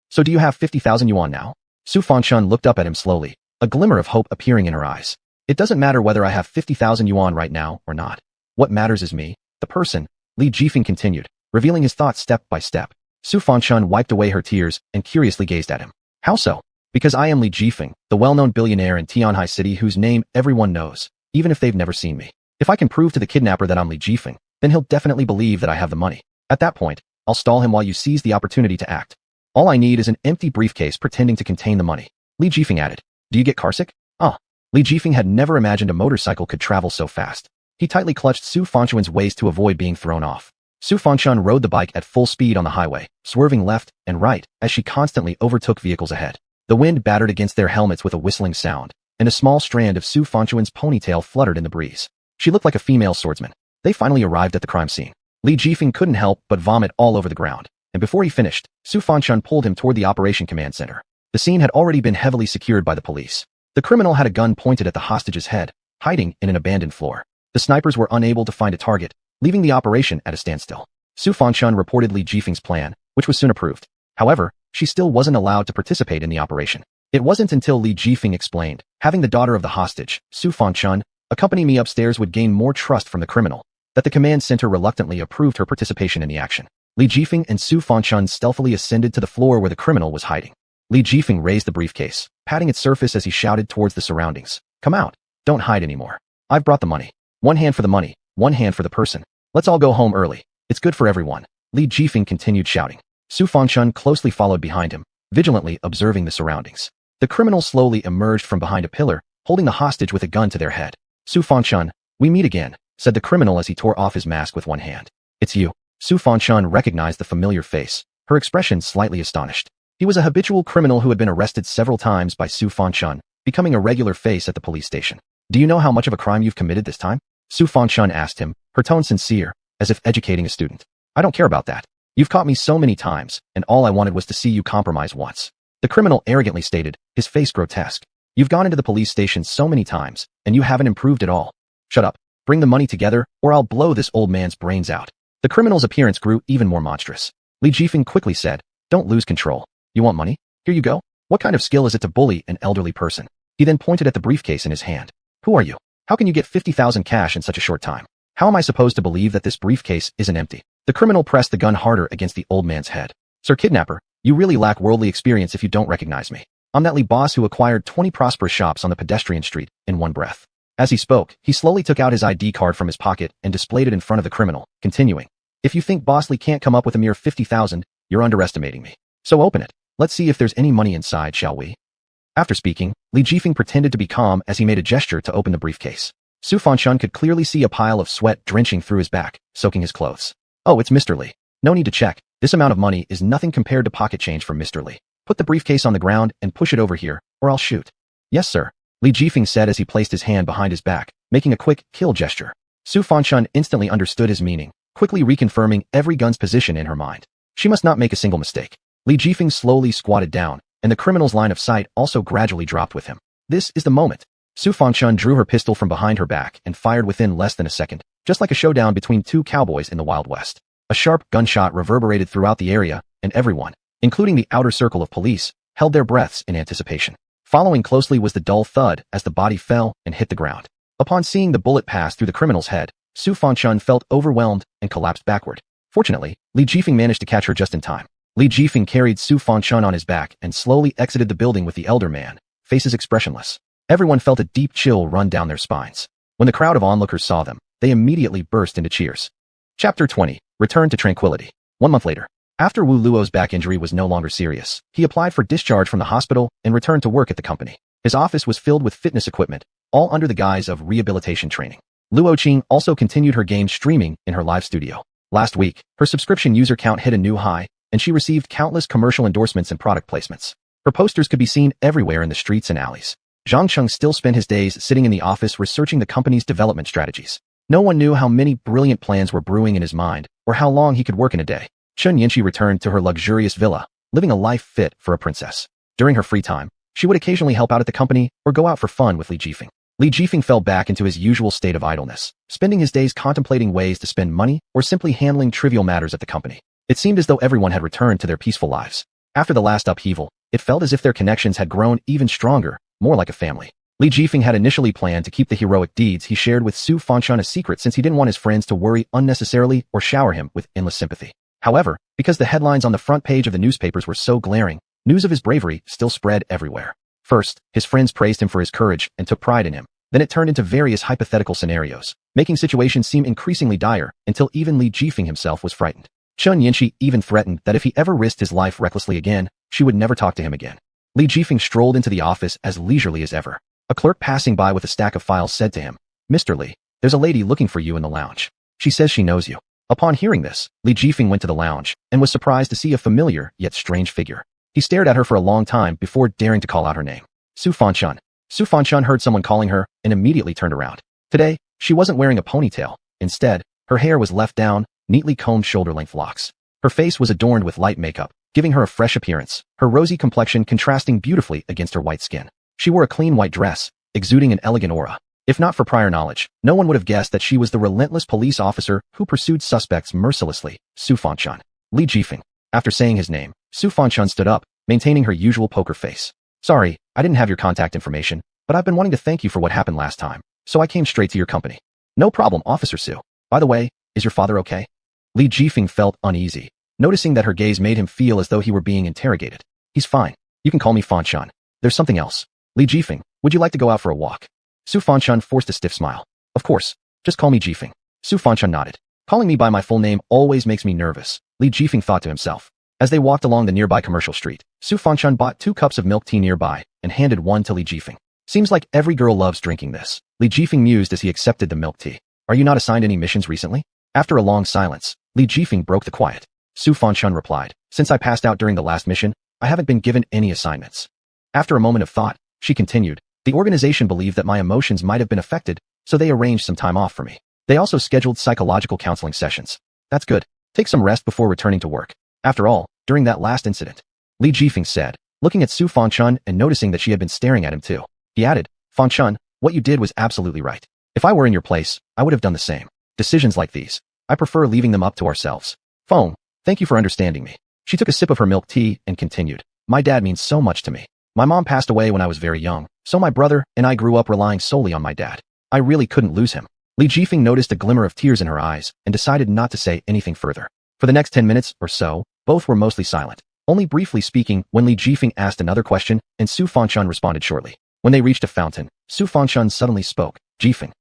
[SPEAKER 1] So do you have 50,000 yuan now?" Su Fanchun looked up at him slowly, a glimmer of hope appearing in her eyes. "It doesn't matter whether I have 50,000 yuan right now or not. What matters is me, the person," Li Jifeng continued, revealing his thoughts step by step. Su Fanchun wiped away her tears and curiously gazed at him. "How so?" "Because I am Li Jifeng, the well-known billionaire in Tianhai City whose name everyone knows, even if they've never seen me. If I can prove to the kidnapper that I'm Li Jifeng, then he'll definitely believe that I have the money. At that point, I'll stall him while you seize the opportunity to act. All I need is an empty briefcase pretending to contain the money." Li Jifeng added. "Do you get carsick?" Li Jifeng had never imagined a motorcycle could travel so fast. He tightly clutched Su Fanchun's waist to avoid being thrown off. Su Fanchun rode the bike at full speed on the highway, swerving left and right as she constantly overtook vehicles ahead. The wind battered against their helmets with a whistling sound, and a small strand of Su Fanchun's ponytail fluttered in the breeze. She looked like a female swordsman. They finally arrived at the crime scene. Li Jifeng couldn't help but vomit all over the ground, and before he finished, Su Fanchun pulled him toward the Operation Command Center. The scene had already been heavily secured by the police. The criminal had a gun pointed at the hostage's head, hiding in an abandoned floor. The snipers were unable to find a target, leaving the operation at a standstill. Su Fanchun reported Li Jifeng's plan, which was soon approved. However, she still wasn't allowed to participate in the operation. It wasn't until Li Jifeng explained, "Having the daughter of the hostage, Su Fanchun, accompany me upstairs would gain more trust from the criminal," that the command center reluctantly approved her participation in the action. Li Jifeng and Su Fanchun stealthily ascended to the floor where the criminal was hiding. Li Jifeng raised the briefcase, patting its surface as he shouted towards the surroundings. "Come out. Don't hide anymore. I've brought the money. One hand for the money, one hand for the person. Let's all go home early. It's good for everyone." Li Jifeng continued shouting. Su Fanchun closely followed behind him, vigilantly observing the surroundings. The criminal slowly emerged from behind a pillar, holding the hostage with a gun to their head. "Su Fanchun, we meet again," said the criminal as he tore off his mask with one hand. "It's you." Su Fanchun recognized the familiar face, her expression slightly astonished. He was a habitual criminal who had been arrested several times by Su Fanchun, becoming a regular face at the police station. "Do you know how much of a crime you've committed this time?" Su Fanchun asked him, her tone sincere, as if educating a student. "I don't care about that. You've caught me so many times, and all I wanted was to see you compromise once." The criminal arrogantly stated, his face grotesque. "You've gone into the police station so many times, and you haven't improved at all. Shut up. Bring the money together, or I'll blow this old man's brains out." The criminal's appearance grew even more monstrous. Li Jifeng quickly said, "Don't lose control. You want money? Here you go. What kind of skill is it to bully an elderly person?" He then pointed at the briefcase in his hand. "Who are you? How can you get 50,000 cash in such a short time? How am I supposed to believe that this briefcase isn't empty?" The criminal pressed the gun harder against the old man's head. "Sir Kidnapper, you really lack worldly experience if you don't recognize me. I'm that Li boss who acquired 20 prosperous shops on the pedestrian street in one breath." As he spoke, he slowly took out his ID card from his pocket and displayed it in front of the criminal, continuing, "If you think Boss Li can't come up with a mere 50,000, you're underestimating me. So open it. Let's see if there's any money inside, shall we?" After speaking, Li Jifeng pretended to be calm as he made a gesture to open the briefcase. Su Fanchun could clearly see a pile of sweat drenching through his back, soaking his clothes. "Oh, it's Mr. Li. No need to check. This amount of money is nothing compared to pocket change from Mr. Li. Put the briefcase on the ground and push it over here, or I'll shoot. Yes, sir, Li Jifeng said as he placed his hand behind his back, making a quick kill gesture. Su Fanchun instantly understood his meaning, quickly reconfirming every gun's position in her mind. She must not make a single mistake. Li Jifeng slowly squatted down, and the criminal's line of sight also gradually dropped with him. This is the moment. Su Fanchun drew her pistol from behind her back and fired within less than a second, just like a showdown between two cowboys in the Wild West. A sharp gunshot reverberated throughout the area, and everyone, including the outer circle of police, held their breaths in anticipation. Following closely was the dull thud as the body fell and hit the ground. Upon seeing the bullet pass through the criminal's head, Su Fanchun felt overwhelmed and collapsed backward. Fortunately, Li Jifeng managed to catch her just in time. Li Jifeng carried Su Fanchun on his back and slowly exited the building with the elder man, faces expressionless. Everyone felt a deep chill run down their spines. When the crowd of onlookers saw them, they immediately burst into cheers. Chapter 20. Return to Tranquility. 1 month later. After Wu Luo's back injury was no longer serious, he applied for discharge from the hospital and returned to work at the company. His office was filled with fitness equipment, all under the guise of rehabilitation training. Luo Qing also continued her game streaming in her live studio. Last week, her subscription user count hit a new high, and she received countless commercial endorsements and product placements. Her posters could be seen everywhere in the streets and alleys. Zhang Cheng still spent his days sitting in the office researching the company's development strategies. No one knew how many brilliant plans were brewing in his mind, or how long he could work in a day. Chun Yinchi returned to her luxurious villa, living a life fit for a princess. During her free time, she would occasionally help out at the company or go out for fun with Li Jifeng. Li Jifeng fell back into his usual state of idleness, spending his days contemplating ways to spend money or simply handling trivial matters at the company. It seemed as though everyone had returned to their peaceful lives. After the last upheaval, it felt as if their connections had grown even stronger, more like a family. Li Jifeng had initially planned to keep the heroic deeds he shared with Su Fanchun a secret since he didn't want his friends to worry unnecessarily or shower him with endless sympathy. However, because the headlines on the front page of the newspapers were so glaring, news of his bravery still spread everywhere. First, his friends praised him for his courage and took pride in him. Then it turned into various hypothetical scenarios, making situations seem increasingly dire until even Li Jifeng himself was frightened. Chun Yinchi even threatened that if he ever risked his life recklessly again, she would never talk to him again. Li Jifeng strolled into the office as leisurely as ever. A clerk passing by with a stack of files said to him, "Mr. Li, there's a lady looking for you in the lounge. She says she knows you." Upon hearing this, Li Jifeng went to the lounge and was surprised to see a familiar yet strange figure. He stared at her for a long time before daring to call out her name. Su Fanchun. Su Fanchun heard someone calling her and immediately turned around. Today, she wasn't wearing a ponytail. Instead, her hair was left down, neatly combed shoulder-length locks. Her face was adorned with light makeup, giving her a fresh appearance, her rosy complexion contrasting beautifully against her white skin. She wore a clean white dress, exuding an elegant aura. If not for prior knowledge, no one would have guessed that she was the relentless police officer who pursued suspects mercilessly, Su Fanchun. Li Jifeng. After saying his name, Su Fanchun stood up, maintaining her usual poker face. "Sorry, I didn't have your contact information, but I've been wanting to thank you for what happened last time, so I came straight to your company." "No problem, Officer Su. By the way, is your father okay?" Li Jifeng felt uneasy, noticing that her gaze made him feel as though he were being interrogated. "He's fine. You can call me Fanchun. There's something else. Li Jifeng, would you like to go out for a walk?" Su Fanchun forced a stiff smile. "Of course. Just call me Jifeng." Su Fanchun nodded. "Calling me by my full name always makes me nervous," Li Jifeng thought to himself. As they walked along the nearby commercial street, Su Fanchun bought 2 cups of milk tea nearby and handed one to Li Jifeng. "Seems like every girl loves drinking this," Li Jifeng mused as he accepted the milk tea. "Are you not assigned any missions recently?" After a long silence, Li Jifeng broke the quiet. Su Fanchun replied, "Since I passed out during the last mission, I haven't been given any assignments." After a moment of thought, she continued, "The organization believed that my emotions might have been affected, so they arranged some time off for me. They also scheduled psychological counseling sessions." "That's good. Take some rest before returning to work. After all, during that last incident," Li Jifeng said, looking at Su Fanchun and noticing that she had been staring at him too. He added, "Fanchun, what you did was absolutely right. If I were in your place, I would have done the same. Decisions like these, I prefer leaving them up to ourselves. Feng, thank you for understanding me." She took a sip of her milk tea and continued, "My dad means so much to me. My mom passed away when I was very young, so my brother and I grew up relying solely on my dad. I really couldn't lose him." Li Jifeng noticed a glimmer of tears in her eyes and decided not to say anything further. For the next 10 minutes or so, both were mostly silent, only briefly speaking when Li Jifeng asked another question and Su Fanchun responded shortly. When they reached a fountain, Su Fanchun suddenly spoke, "Jifeng.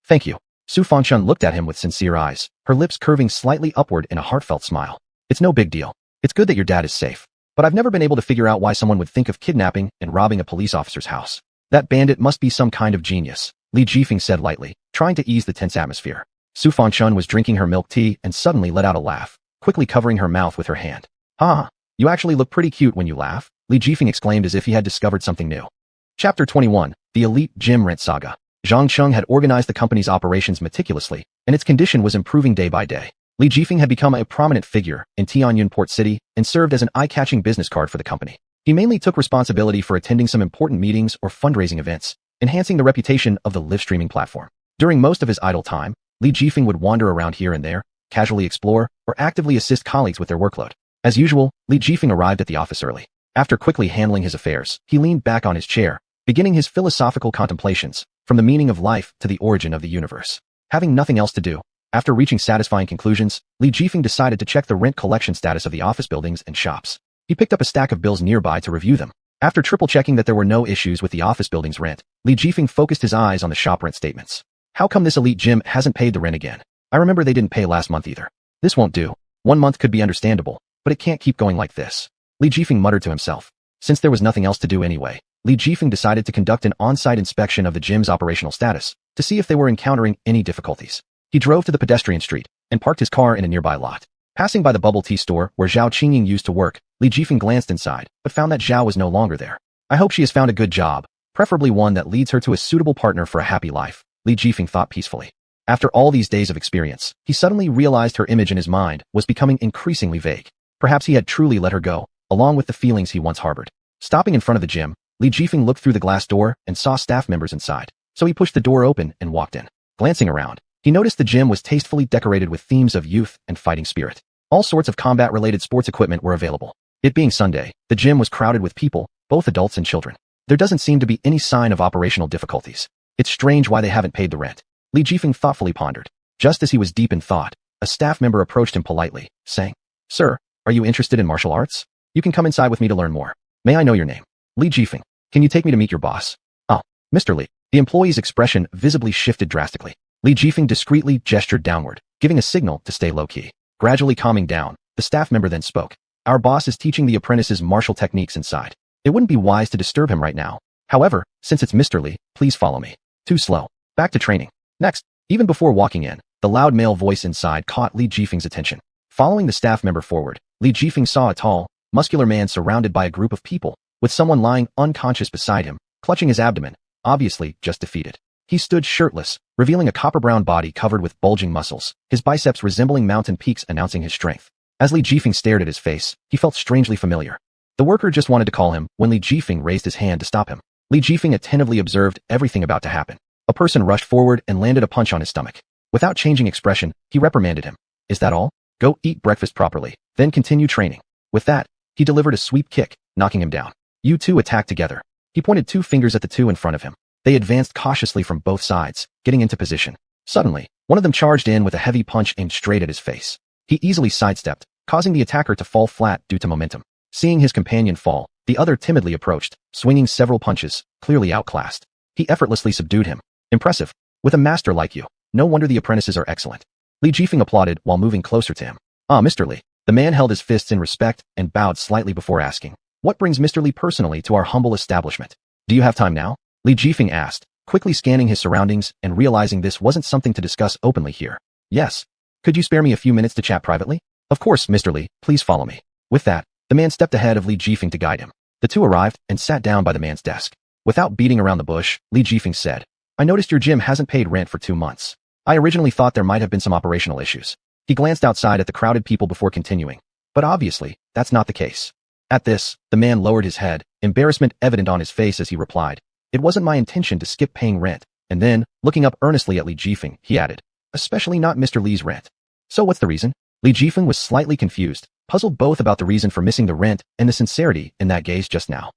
[SPEAKER 1] Thank you." Su Fanchun looked at him with sincere eyes, her lips curving slightly upward in a heartfelt smile. "It's no big deal. It's good that your dad is safe. But I've never been able to figure out why someone would think of kidnapping and robbing a police officer's house. That bandit must be some kind of genius," Li Jifeng said lightly, trying to ease the tense atmosphere. Su Fanchun was drinking her milk tea and suddenly let out a laugh. quickly covering her mouth with her hand. "Ha! You actually look pretty cute when you laugh," Li Jifeng exclaimed as if he had discovered something new. Chapter 21, The Elite Gym Rent Saga. Zhang Cheng had organized the company's operations meticulously, and its condition was improving day by day. Li Jifeng had become a prominent figure in Tianyuan Port City and served as an eye-catching business card for the company. He mainly took responsibility for attending some important meetings or fundraising events, enhancing the reputation of the live streaming platform. During most of his idle time, Li Jifeng would wander around here and there, casually explore, or actively assist colleagues with their workload. As usual, Li Jifeng arrived at the office early. After quickly handling his affairs, he leaned back on his chair, beginning his philosophical contemplations, from the meaning of life to the origin of the universe. Having nothing else to do, after reaching satisfying conclusions, Li Jifeng decided to check the rent collection status of the office buildings and shops. He picked up a stack of bills nearby to review them. After triple-checking that there were no issues with the office building's rent, Li Jifeng focused his eyes on the shop rent statements. How come this elite gym hasn't paid the rent again? I remember they didn't pay last month either. This won't do. 1 month could be understandable, but it can't keep going like this. Li Jifeng muttered to himself. Since there was nothing else to do anyway, Li Jifeng decided to conduct an on-site inspection of the gym's operational status to see if they were encountering any difficulties. He drove to the pedestrian street and parked his car in a nearby lot. Passing by the bubble tea store where Zhao Qingying used to work, Li Jifeng glanced inside, but found that Zhao was no longer there. I hope she has found a good job, preferably one that leads her to a suitable partner for a happy life, Li Jifeng thought peacefully. After all these days of experience, he suddenly realized her image in his mind was becoming increasingly vague. Perhaps he had truly let her go, along with the feelings he once harbored. Stopping in front of the gym, Li Jifeng looked through the glass door and saw staff members inside, so he pushed the door open and walked in. Glancing around, he noticed the gym was tastefully decorated with themes of youth and fighting spirit. All sorts of combat-related sports equipment were available. It being Sunday, the gym was crowded with people, both adults and children. There doesn't seem to be any sign of operational difficulties. It's strange why they haven't paid the rent. Li Jifeng thoughtfully pondered. Just as he was deep in thought, a staff member approached him politely, saying, "Sir, are you interested in martial arts? You can come inside with me to learn more. May I know your name?" "Li Jifeng. Can you take me to meet your boss?" "Oh, Mr. Li." The employee's expression visibly shifted drastically. Li Jifeng discreetly gestured downward, giving a signal to stay low-key. Gradually calming down, the staff member then spoke. "Our boss is teaching the apprentices martial techniques inside. It wouldn't be wise to disturb him right now. However, since it's Mr. Li, please follow me." Too slow. Back to training. Next, even before walking in, the loud male voice inside caught Li Jifeng's attention. Following the staff member forward, Li Jifeng saw a tall, muscular man surrounded by a group of people, with someone lying unconscious beside him, clutching his abdomen, obviously just defeated. He stood shirtless, revealing a copper-brown body covered with bulging muscles, his biceps resembling mountain peaks announcing his strength. As Li Jifeng stared at his face, he felt strangely familiar. The worker just wanted to call him when Li Jifeng raised his hand to stop him. Li Jifeng attentively observed everything about to happen. A person rushed forward and landed a punch on his stomach. Without changing expression, he reprimanded him. "Is that all? Go eat breakfast properly, then continue training." With that, he delivered a sweep kick, knocking him down. "You two attacked together." He pointed 2 fingers at the two in front of him. They advanced cautiously from both sides, getting into position. Suddenly, one of them charged in with a heavy punch aimed straight at his face. He easily sidestepped, causing the attacker to fall flat due to momentum. Seeing his companion fall, the other timidly approached, swinging several punches, clearly outclassed. He effortlessly subdued him. "Impressive. With a master like you, no wonder the apprentices are excellent." Li Jifeng applauded while moving closer to him. "Ah, Mr. Li." The man held his fists in respect and bowed slightly before asking, "What brings Mr. Li personally to our humble establishment?" "Do you have time now?" Li Jifeng asked, quickly scanning his surroundings and realizing this wasn't something to discuss openly here. "Yes. Could you spare me a few minutes to chat privately?" "Of course, Mr. Li, please follow me." With that, the man stepped ahead of Li Jifeng to guide him. The two arrived and sat down by the man's desk. Without beating around the bush, Li Jifeng said, "I noticed your gym hasn't paid rent for 2 months. I originally thought there might have been some operational issues." He glanced outside at the crowded people before continuing. But obviously, that's not the case. At this, the man lowered his head, embarrassment evident on his face as he replied, "It wasn't my intention to skip paying rent." And then, looking up earnestly at Li Jifeng, he added, "Especially not Mr. Li's rent." "So what's the reason?" Li Jifeng was slightly confused, puzzled both about the reason for missing the rent and the sincerity in that gaze just now.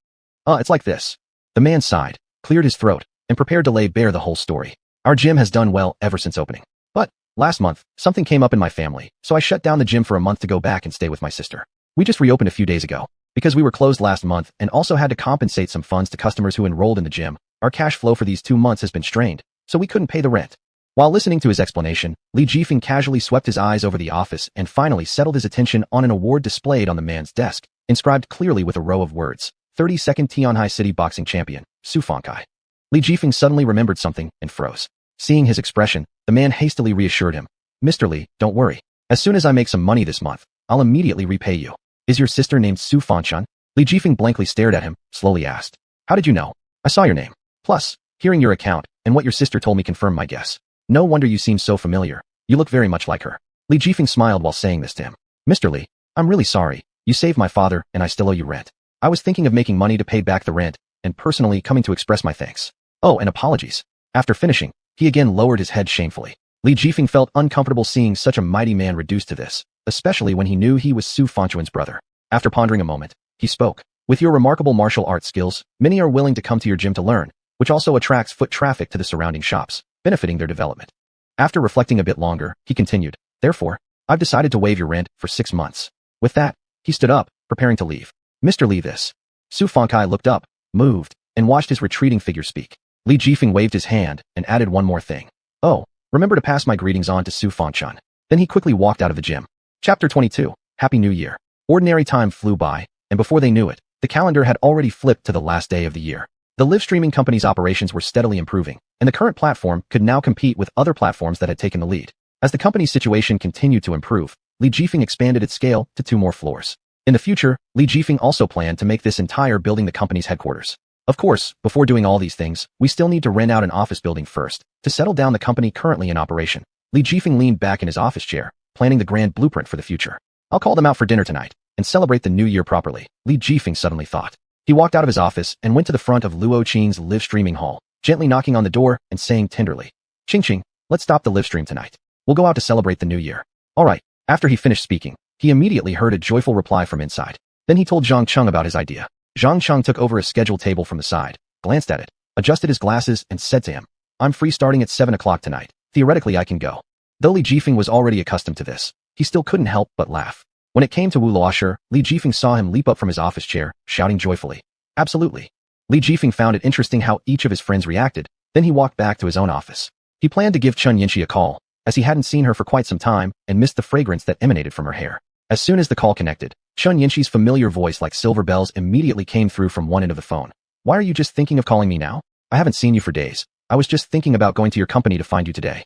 [SPEAKER 1] It's like this." The man sighed, cleared his throat, and prepared to lay bare the whole story. "Our gym has done well ever since opening. But, last month, something came up in my family, so I shut down the gym for a month to go back and stay with my sister. We just reopened a few days ago. Because we were closed last month and also had to compensate some funds to customers who enrolled in the gym, our cash flow for these 2 months has been strained, so we couldn't pay the rent." While listening to his explanation, Li Jifeng casually swept his eyes over the office and finally settled his attention on an award displayed on the man's desk, inscribed clearly with a row of words, 32nd Tianhai City Boxing Champion, Su Fangkai. Li Jifeng suddenly remembered something and froze. Seeing his expression, the man hastily reassured him, "Mr. Li, don't worry. As soon as I make some money this month, I'll immediately repay you. Is your sister named Xuanhuan? Li Jifeng blankly stared at him, slowly asked. How did you know? I saw your name. Plus, hearing your account and what your sister told me confirmed my guess. No wonder you seem so familiar. You look very much like her. Li Jifeng smiled while saying this to him. Mr. Li, I'm really sorry. You saved my father and I still owe you rent. I was thinking of making money to pay back the rent and personally coming to express my thanks. Oh, and apologies. After finishing, he again lowered his head shamefully. Li Jifeng felt uncomfortable seeing such a mighty man reduced to this, especially when he knew he was Xuanhuan's brother. After pondering a moment, he spoke. With your remarkable martial arts skills, many are willing to come to your gym to learn, which also attracts foot traffic to the surrounding shops, benefiting their development. After reflecting a bit longer, he continued, therefore, I've decided to waive your rent for 6 months. With that, he stood up, preparing to leave. Mr. Li, this. Xuankai looked up, moved, and watched his retreating figure speak. Li Jifeng waved his hand and added one more thing. Oh, remember to pass my greetings on to Xuanhuan. Then he quickly walked out of the gym. Chapter 22. Happy New Year. Ordinary time flew by, and before they knew it, the calendar had already flipped to the last day of the year. The live streaming company's operations were steadily improving, and the current platform could now compete with other platforms that had taken the lead. As the company's situation continued to improve, Li Jifeng expanded its scale to 2 more floors. In the future, Li Jifeng also planned to make this entire building the company's headquarters. Of course, before doing all these things, we still need to rent out an office building first, to settle down the company currently in operation. Li Jifeng leaned back in his office chair, planning the grand blueprint for the future. I'll call them out for dinner tonight, and celebrate the new year properly, Li Jifeng suddenly thought. He walked out of his office and went to the front of Luo Qing's live streaming hall, gently knocking on the door and saying tenderly, Ching Ching, let's stop the live stream tonight. We'll go out to celebrate the new year. All right. After he finished speaking, he immediately heard a joyful reply from inside. Then he told Zhang Cheng about his idea. Zhang Cheng took over a scheduled table from the side, glanced at it, adjusted his glasses, and said to him, I'm free starting at 7 o'clock tonight. Theoretically, I can go. Though Li Jifeng was already accustomed to this, he still couldn't help but laugh. When it came to Wu Luosher, Li Jifeng saw him leap up from his office chair, shouting joyfully, Absolutely. Li Jifeng found it interesting how each of his friends reacted, then he walked back to his own office. He planned to give Chen Yinxi a call, as he hadn't seen her for quite some time and missed the fragrance that emanated from her hair. As soon as the call connected, Chen Yinxi's familiar voice like silver bells immediately came through from one end of the phone. Why are you just thinking of calling me now? I haven't seen you for days. I was just thinking about going to your company to find you today.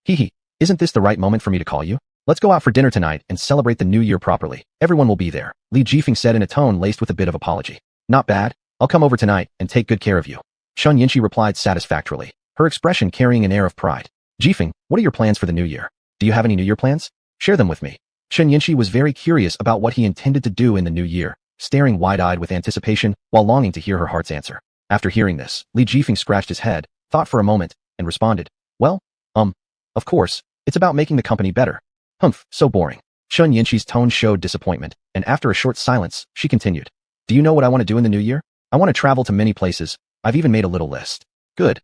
[SPEAKER 1] Hee, isn't this the right moment for me to call you? Let's go out for dinner tonight and celebrate the new year properly. Everyone will be there, Li Jifeng said in a tone laced with a bit of apology. Not bad. I'll come over tonight and take good care of you. Chen Yinxi replied satisfactorily, her expression carrying an air of pride. Jifeng, what are your plans for the new year? Do you have any new year plans? Share them with me. Chen Yinxi was very curious about what he intended to do in the new year, staring wide-eyed with anticipation while longing to hear her heart's answer. After hearing this, Li Jifeng scratched his head, thought for a moment, and responded, well, of course, it's about making the company better. Humph, so boring. Chen Yinxi's tone showed disappointment, and after a short silence, she continued. Do you know what I want to do in the new year? I want to travel to many places. I've even made a little list. Good.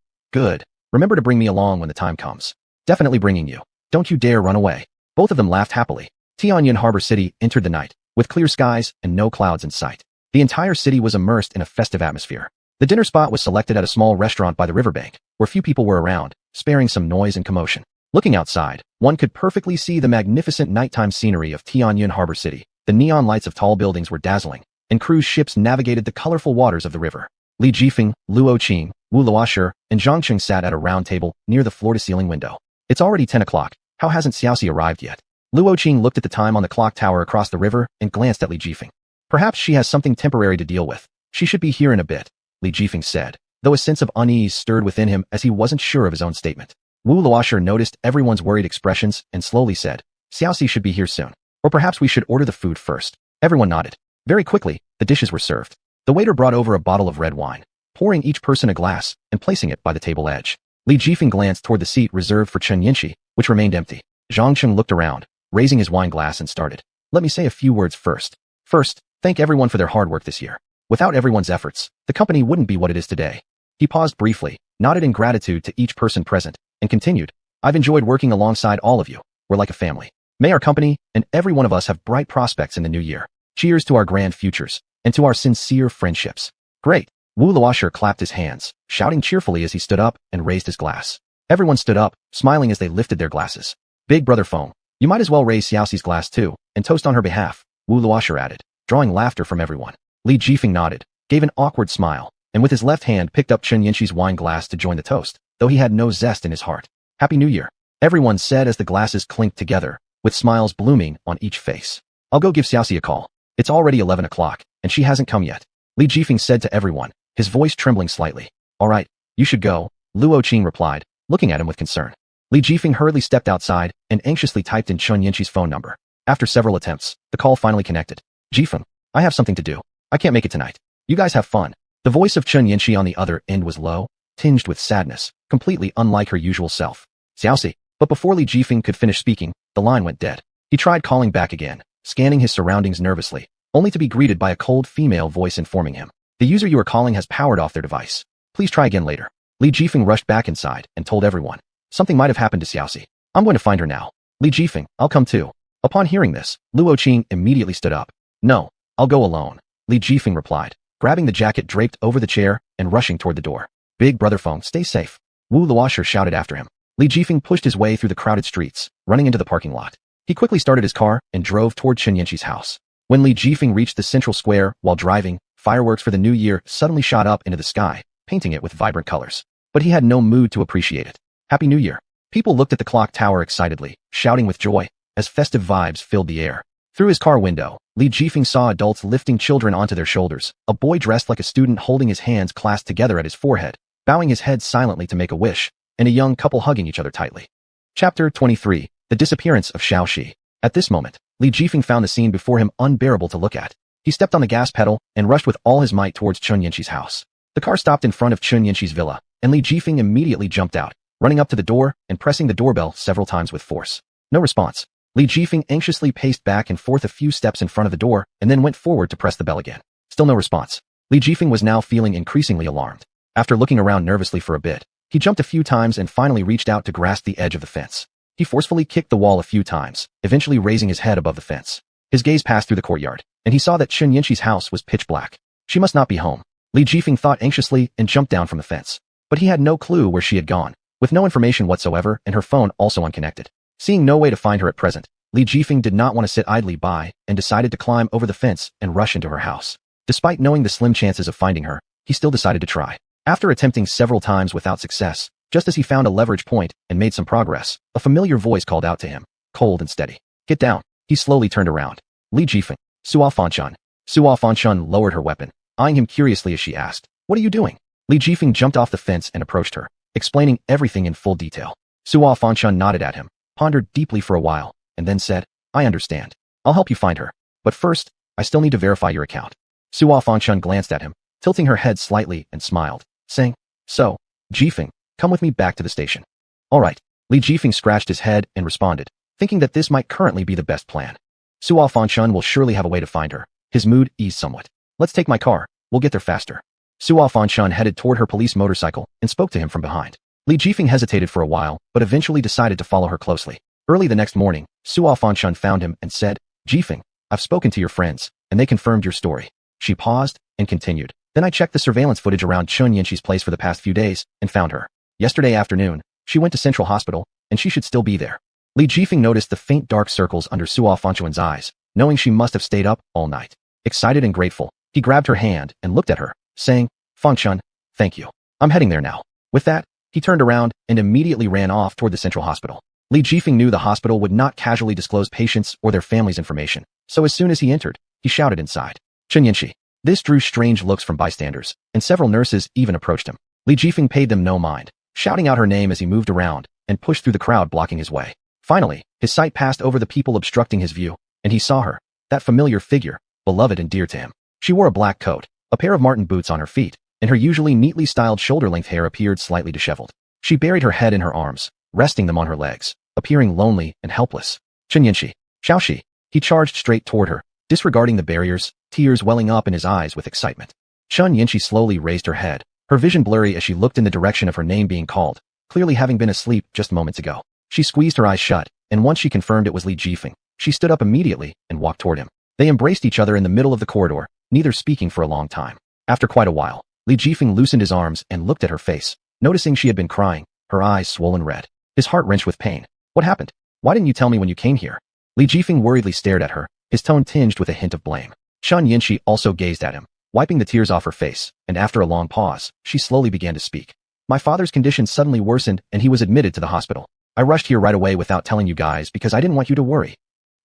[SPEAKER 1] Remember to bring me along when the time comes. Definitely bringing you. Don't you dare run away. Both of them laughed happily. Tianjin Harbor City entered the night, with clear skies and no clouds in sight. The entire city was immersed in a festive atmosphere. The dinner spot was selected at a small restaurant by the riverbank, where few people were around, sparing some noise and commotion. Looking outside, one could perfectly see the magnificent nighttime scenery of Tianjin Harbor City. The neon lights of tall buildings were dazzling, and cruise ships navigated the colorful waters of the river. Li Jifeng, Luo Qing, Wu Luosher, and Zhang Cheng sat at a round table near the floor-to-ceiling window. It's already 10 o'clock. How hasn't Xiaoxi arrived yet? Luo Qing looked at the time on the clock tower across the river and glanced at Li Jifeng. Perhaps she has something temporary to deal with. She should be here in a bit, Li Jifeng said, though a sense of unease stirred within him as he wasn't sure of his own statement. Wu Luosher noticed everyone's worried expressions and slowly said, Xiaoxi should be here soon. Or perhaps we should order the food first. Everyone nodded. Very quickly, the dishes were served. The waiter brought over a bottle of red wine, pouring each person a glass and placing it by the table edge. Li Jifeng glanced toward the seat reserved for Chen Yinxi, which remained empty. Zhang Cheng looked around, raising his wine glass and started. Let me say a few words first. First, thank everyone for their hard work this year. Without everyone's efforts, the company wouldn't be what it is today. He paused briefly, nodded in gratitude to each person present, and continued, I've enjoyed working alongside all of you. We're like a family. May our company and every one of us have bright prospects in the new year. Cheers to our grand futures, and to our sincere friendships. Great. Wu Luosher clapped his hands, shouting cheerfully as he stood up and raised his glass. Everyone stood up, smiling as they lifted their glasses. Big brother Feng, you might as well raise Xiaoxi's glass too, and toast on her behalf, Wu Luosher added, drawing laughter from everyone. Li Jifeng nodded, gave an awkward smile, and with his left hand picked up Chen Yinxi's wine glass to join the toast, though he had no zest in his heart. Happy New Year, everyone said as the glasses clinked together, with smiles blooming on each face. I'll go give Xiaoxi a call. It's already 11 o'clock, and she hasn't come yet. Li Jifeng said to everyone, his voice trembling slightly. All right, you should go, Luo Qing replied, looking at him with concern. Li Jifeng hurriedly stepped outside and anxiously typed in Chun Yanqi's phone number. After several attempts, the call finally connected. Jifeng, I have something to do. I can't make it tonight. You guys have fun. The voice of Chun Yanqi on the other end was low, tinged with sadness, completely unlike her usual self. Xiaoxi. But before Li Jifeng could finish speaking, the line went dead. He tried calling back again, scanning his surroundings nervously, only to be greeted by a cold female voice informing him. The user you are calling has powered off their device. Please try again later. Li Jifeng rushed back inside and told everyone. Something might have happened to Xiaoxi. I'm going to find her now. Li Jifeng, I'll come too. Upon hearing this, Luo Qing immediately stood up. No, I'll go alone, Li Jifeng replied, grabbing the jacket draped over the chair and rushing toward the door. Big brother Feng, stay safe. Wu Luosher shouted after him. Li Jifeng pushed his way through the crowded streets, running into the parking lot. He quickly started his car and drove toward Chun Yanqi's house. When Li Jifeng reached the central square while driving, fireworks for the new year suddenly shot up into the sky, painting it with vibrant colors. But he had no mood to appreciate it. Happy New Year. People looked at the clock tower excitedly, shouting with joy, as festive vibes filled the air. Through his car window, Li Jifeng saw adults lifting children onto their shoulders, a boy dressed like a student holding his hands clasped together at his forehead, bowing his head silently to make a wish, and a young couple hugging each other tightly. Chapter 23. The Disappearance of Xiaoxi. At this moment, Li Jifeng found the scene before him unbearable to look at. He stepped on the gas pedal and rushed with all his might towards Chun Yanqi's house. The car stopped in front of Chun Yanqi's villa, and Li Jifeng immediately jumped out, running up to the door and pressing the doorbell several times with force. No response. Li Jifeng anxiously paced back and forth a few steps in front of the door and then went forward to press the bell again. Still no response. Li Jifeng was now feeling increasingly alarmed. After looking around nervously for a bit, he jumped a few times and finally reached out to grasp the edge of the fence. He forcefully kicked the wall a few times, eventually raising his head above the fence. His gaze passed through the courtyard, and he saw that Chun Yanqi's house was pitch black. She must not be home. Li Jifeng thought anxiously and jumped down from the fence. But he had no clue where she had gone, with no information whatsoever and her phone also unconnected. Seeing no way to find her at present, Li Jifeng did not want to sit idly by and decided to climb over the fence and rush into her house. Despite knowing the slim chances of finding her, he still decided to try. After attempting several times without success, just as he found a leverage point and made some progress, a familiar voice called out to him, cold and steady. Get down. He slowly turned around. Li Jifeng. Xuanhuan. Xuanhuan lowered her weapon, eyeing him curiously as she asked, What are you doing? Li Jifeng jumped off the fence and approached her, explaining everything in full detail. Xuanhuan nodded at him, pondered deeply for a while, and then said, I understand. I'll help you find her. But first, I still need to verify your account. Xuanhuan glanced at him, tilting her head slightly and smiled, saying, So, Jifeng, come with me back to the station. All right. Li Jifeng scratched his head and responded, thinking that this might currently be the best plan. Xuanhuan will surely have a way to find her. His mood eased somewhat. Let's take my car. We'll get there faster. Xuanhuan headed toward her police motorcycle and spoke to him from behind. Li Jifeng hesitated for a while, but eventually decided to follow her closely. Early the next morning, Xuanhuan found him and said, Jifeng, I've spoken to your friends, and they confirmed your story. She paused and continued. Then I checked the surveillance footage around Chun Yanqi's place for the past few days and found her. Yesterday afternoon, she went to Central Hospital, and she should still be there. Li Jifeng noticed the faint dark circles under Xuanhuan's eyes, knowing she must have stayed up all night. Excited and grateful, he grabbed her hand and looked at her, saying, Fangchun, thank you. I'm heading there now. With that, he turned around and immediately ran off toward the Central Hospital. Li Jifeng knew the hospital would not casually disclose patients or their families' information, so as soon as he entered, he shouted inside, Chun Yanqi. This drew strange looks from bystanders, and several nurses even approached him. Li Jifeng paid them no mind, shouting out her name as he moved around and pushed through the crowd blocking his way. Finally, his sight passed over the people obstructing his view, and he saw her, that familiar figure, beloved and dear to him. She wore a black coat, a pair of marten boots on her feet, and her usually neatly styled shoulder-length hair appeared slightly disheveled. She buried her head in her arms, resting them on her legs, appearing lonely and helpless. Chun Yanqi. Xiaoxi. He charged straight toward her, disregarding the barriers, tears welling up in his eyes with excitement. Chun Yanqi slowly raised her head, her vision blurry as she looked in the direction of her name being called, clearly having been asleep just moments ago. She squeezed her eyes shut, and once she confirmed it was Li Jifeng, she stood up immediately and walked toward him. They embraced each other in the middle of the corridor, neither speaking for a long time. After quite a while, Li Jifeng loosened his arms and looked at her face, noticing she had been crying, her eyes swollen red. His heart wrenched with pain. What happened? Why didn't you tell me when you came here? Li Jifeng worriedly stared at her, his tone tinged with a hint of blame. Chun Yanqi also gazed at him, wiping the tears off her face, and after a long pause, she slowly began to speak. My father's condition suddenly worsened and he was admitted to the hospital. I rushed here right away without telling you guys because I didn't want you to worry.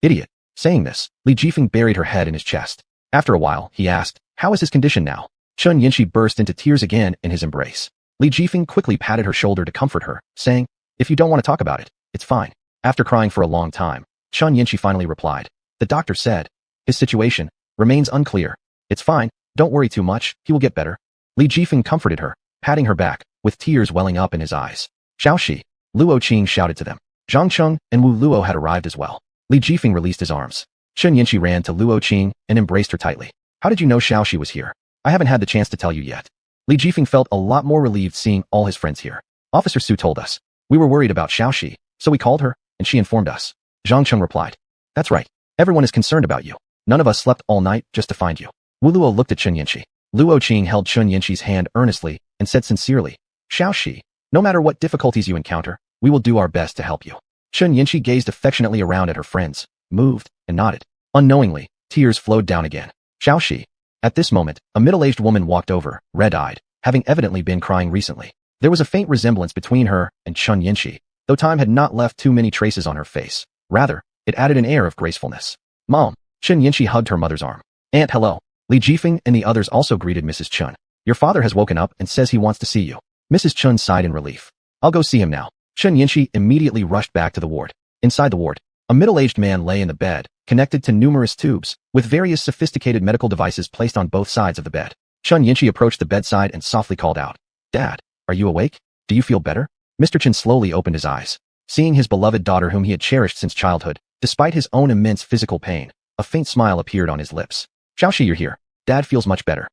[SPEAKER 1] Idiot. Saying this, Li Jifeng buried her head in his chest. After a while, he asked, "How is his condition now?" Chun Yinshi burst into tears again in his embrace. Li Jifeng quickly patted her shoulder to comfort her, saying, "If you don't want to talk about it, it's fine." After crying for a long time, Chun Yinshi finally replied, "The doctor said his situation remains unclear. It's fine, don't worry too much, he will get better." Li Jifeng comforted her, patting her back, with tears welling up in his eyes. "Xiaoxi," Luo Qing shouted to them. Zhang Cheng and Wu Luo had arrived as well. Li Jifeng released his arms. Chun Yinshi ran to Luo Qing and embraced her tightly. "How did you know Xiaoxi was here? I haven't had the chance to tell you yet." Li Jifeng felt a lot more relieved seeing all his friends here. "Officer Su told us. We were worried about Xiaoxi, so we called her, and she informed us." Zhang Cheng replied. "That's right. Everyone is concerned about you. None of us slept all night just to find you." Wu Luo looked at Chun Yinshi. Luo Qing held Chun Yinshi's hand earnestly and said sincerely, "Xiaoxi, no matter what difficulties you encounter, we will do our best to help you." Chun Yinshi gazed affectionately around at her friends, moved, and nodded. Unknowingly, tears flowed down again. "Xiaoxi." At this moment, a middle-aged woman walked over, red-eyed, having evidently been crying recently. There was a faint resemblance between her and Chun Yinshi, though time had not left too many traces on her face. Rather, it added an air of gracefulness. "Mom." Chun Yinshi hugged her mother's arm. "Aunt, hello." Li Jifeng and the others also greeted Mrs. Chun. "Your father has woken up and says he wants to see you." Mrs. Chun sighed in relief. "I'll go see him now." Chun Yinshi immediately rushed back to the ward. Inside the ward, a middle-aged man lay in the bed, connected to numerous tubes, with various sophisticated medical devices placed on both sides of the bed. Chun Yinshi approached the bedside and softly called out, "Dad, are you awake? Do you feel better?" Mr. Chun slowly opened his eyes. Seeing his beloved daughter whom he had cherished since childhood, despite his own immense physical pain, a faint smile appeared on his lips. "Xiaoxi, you're here. Dad feels much better."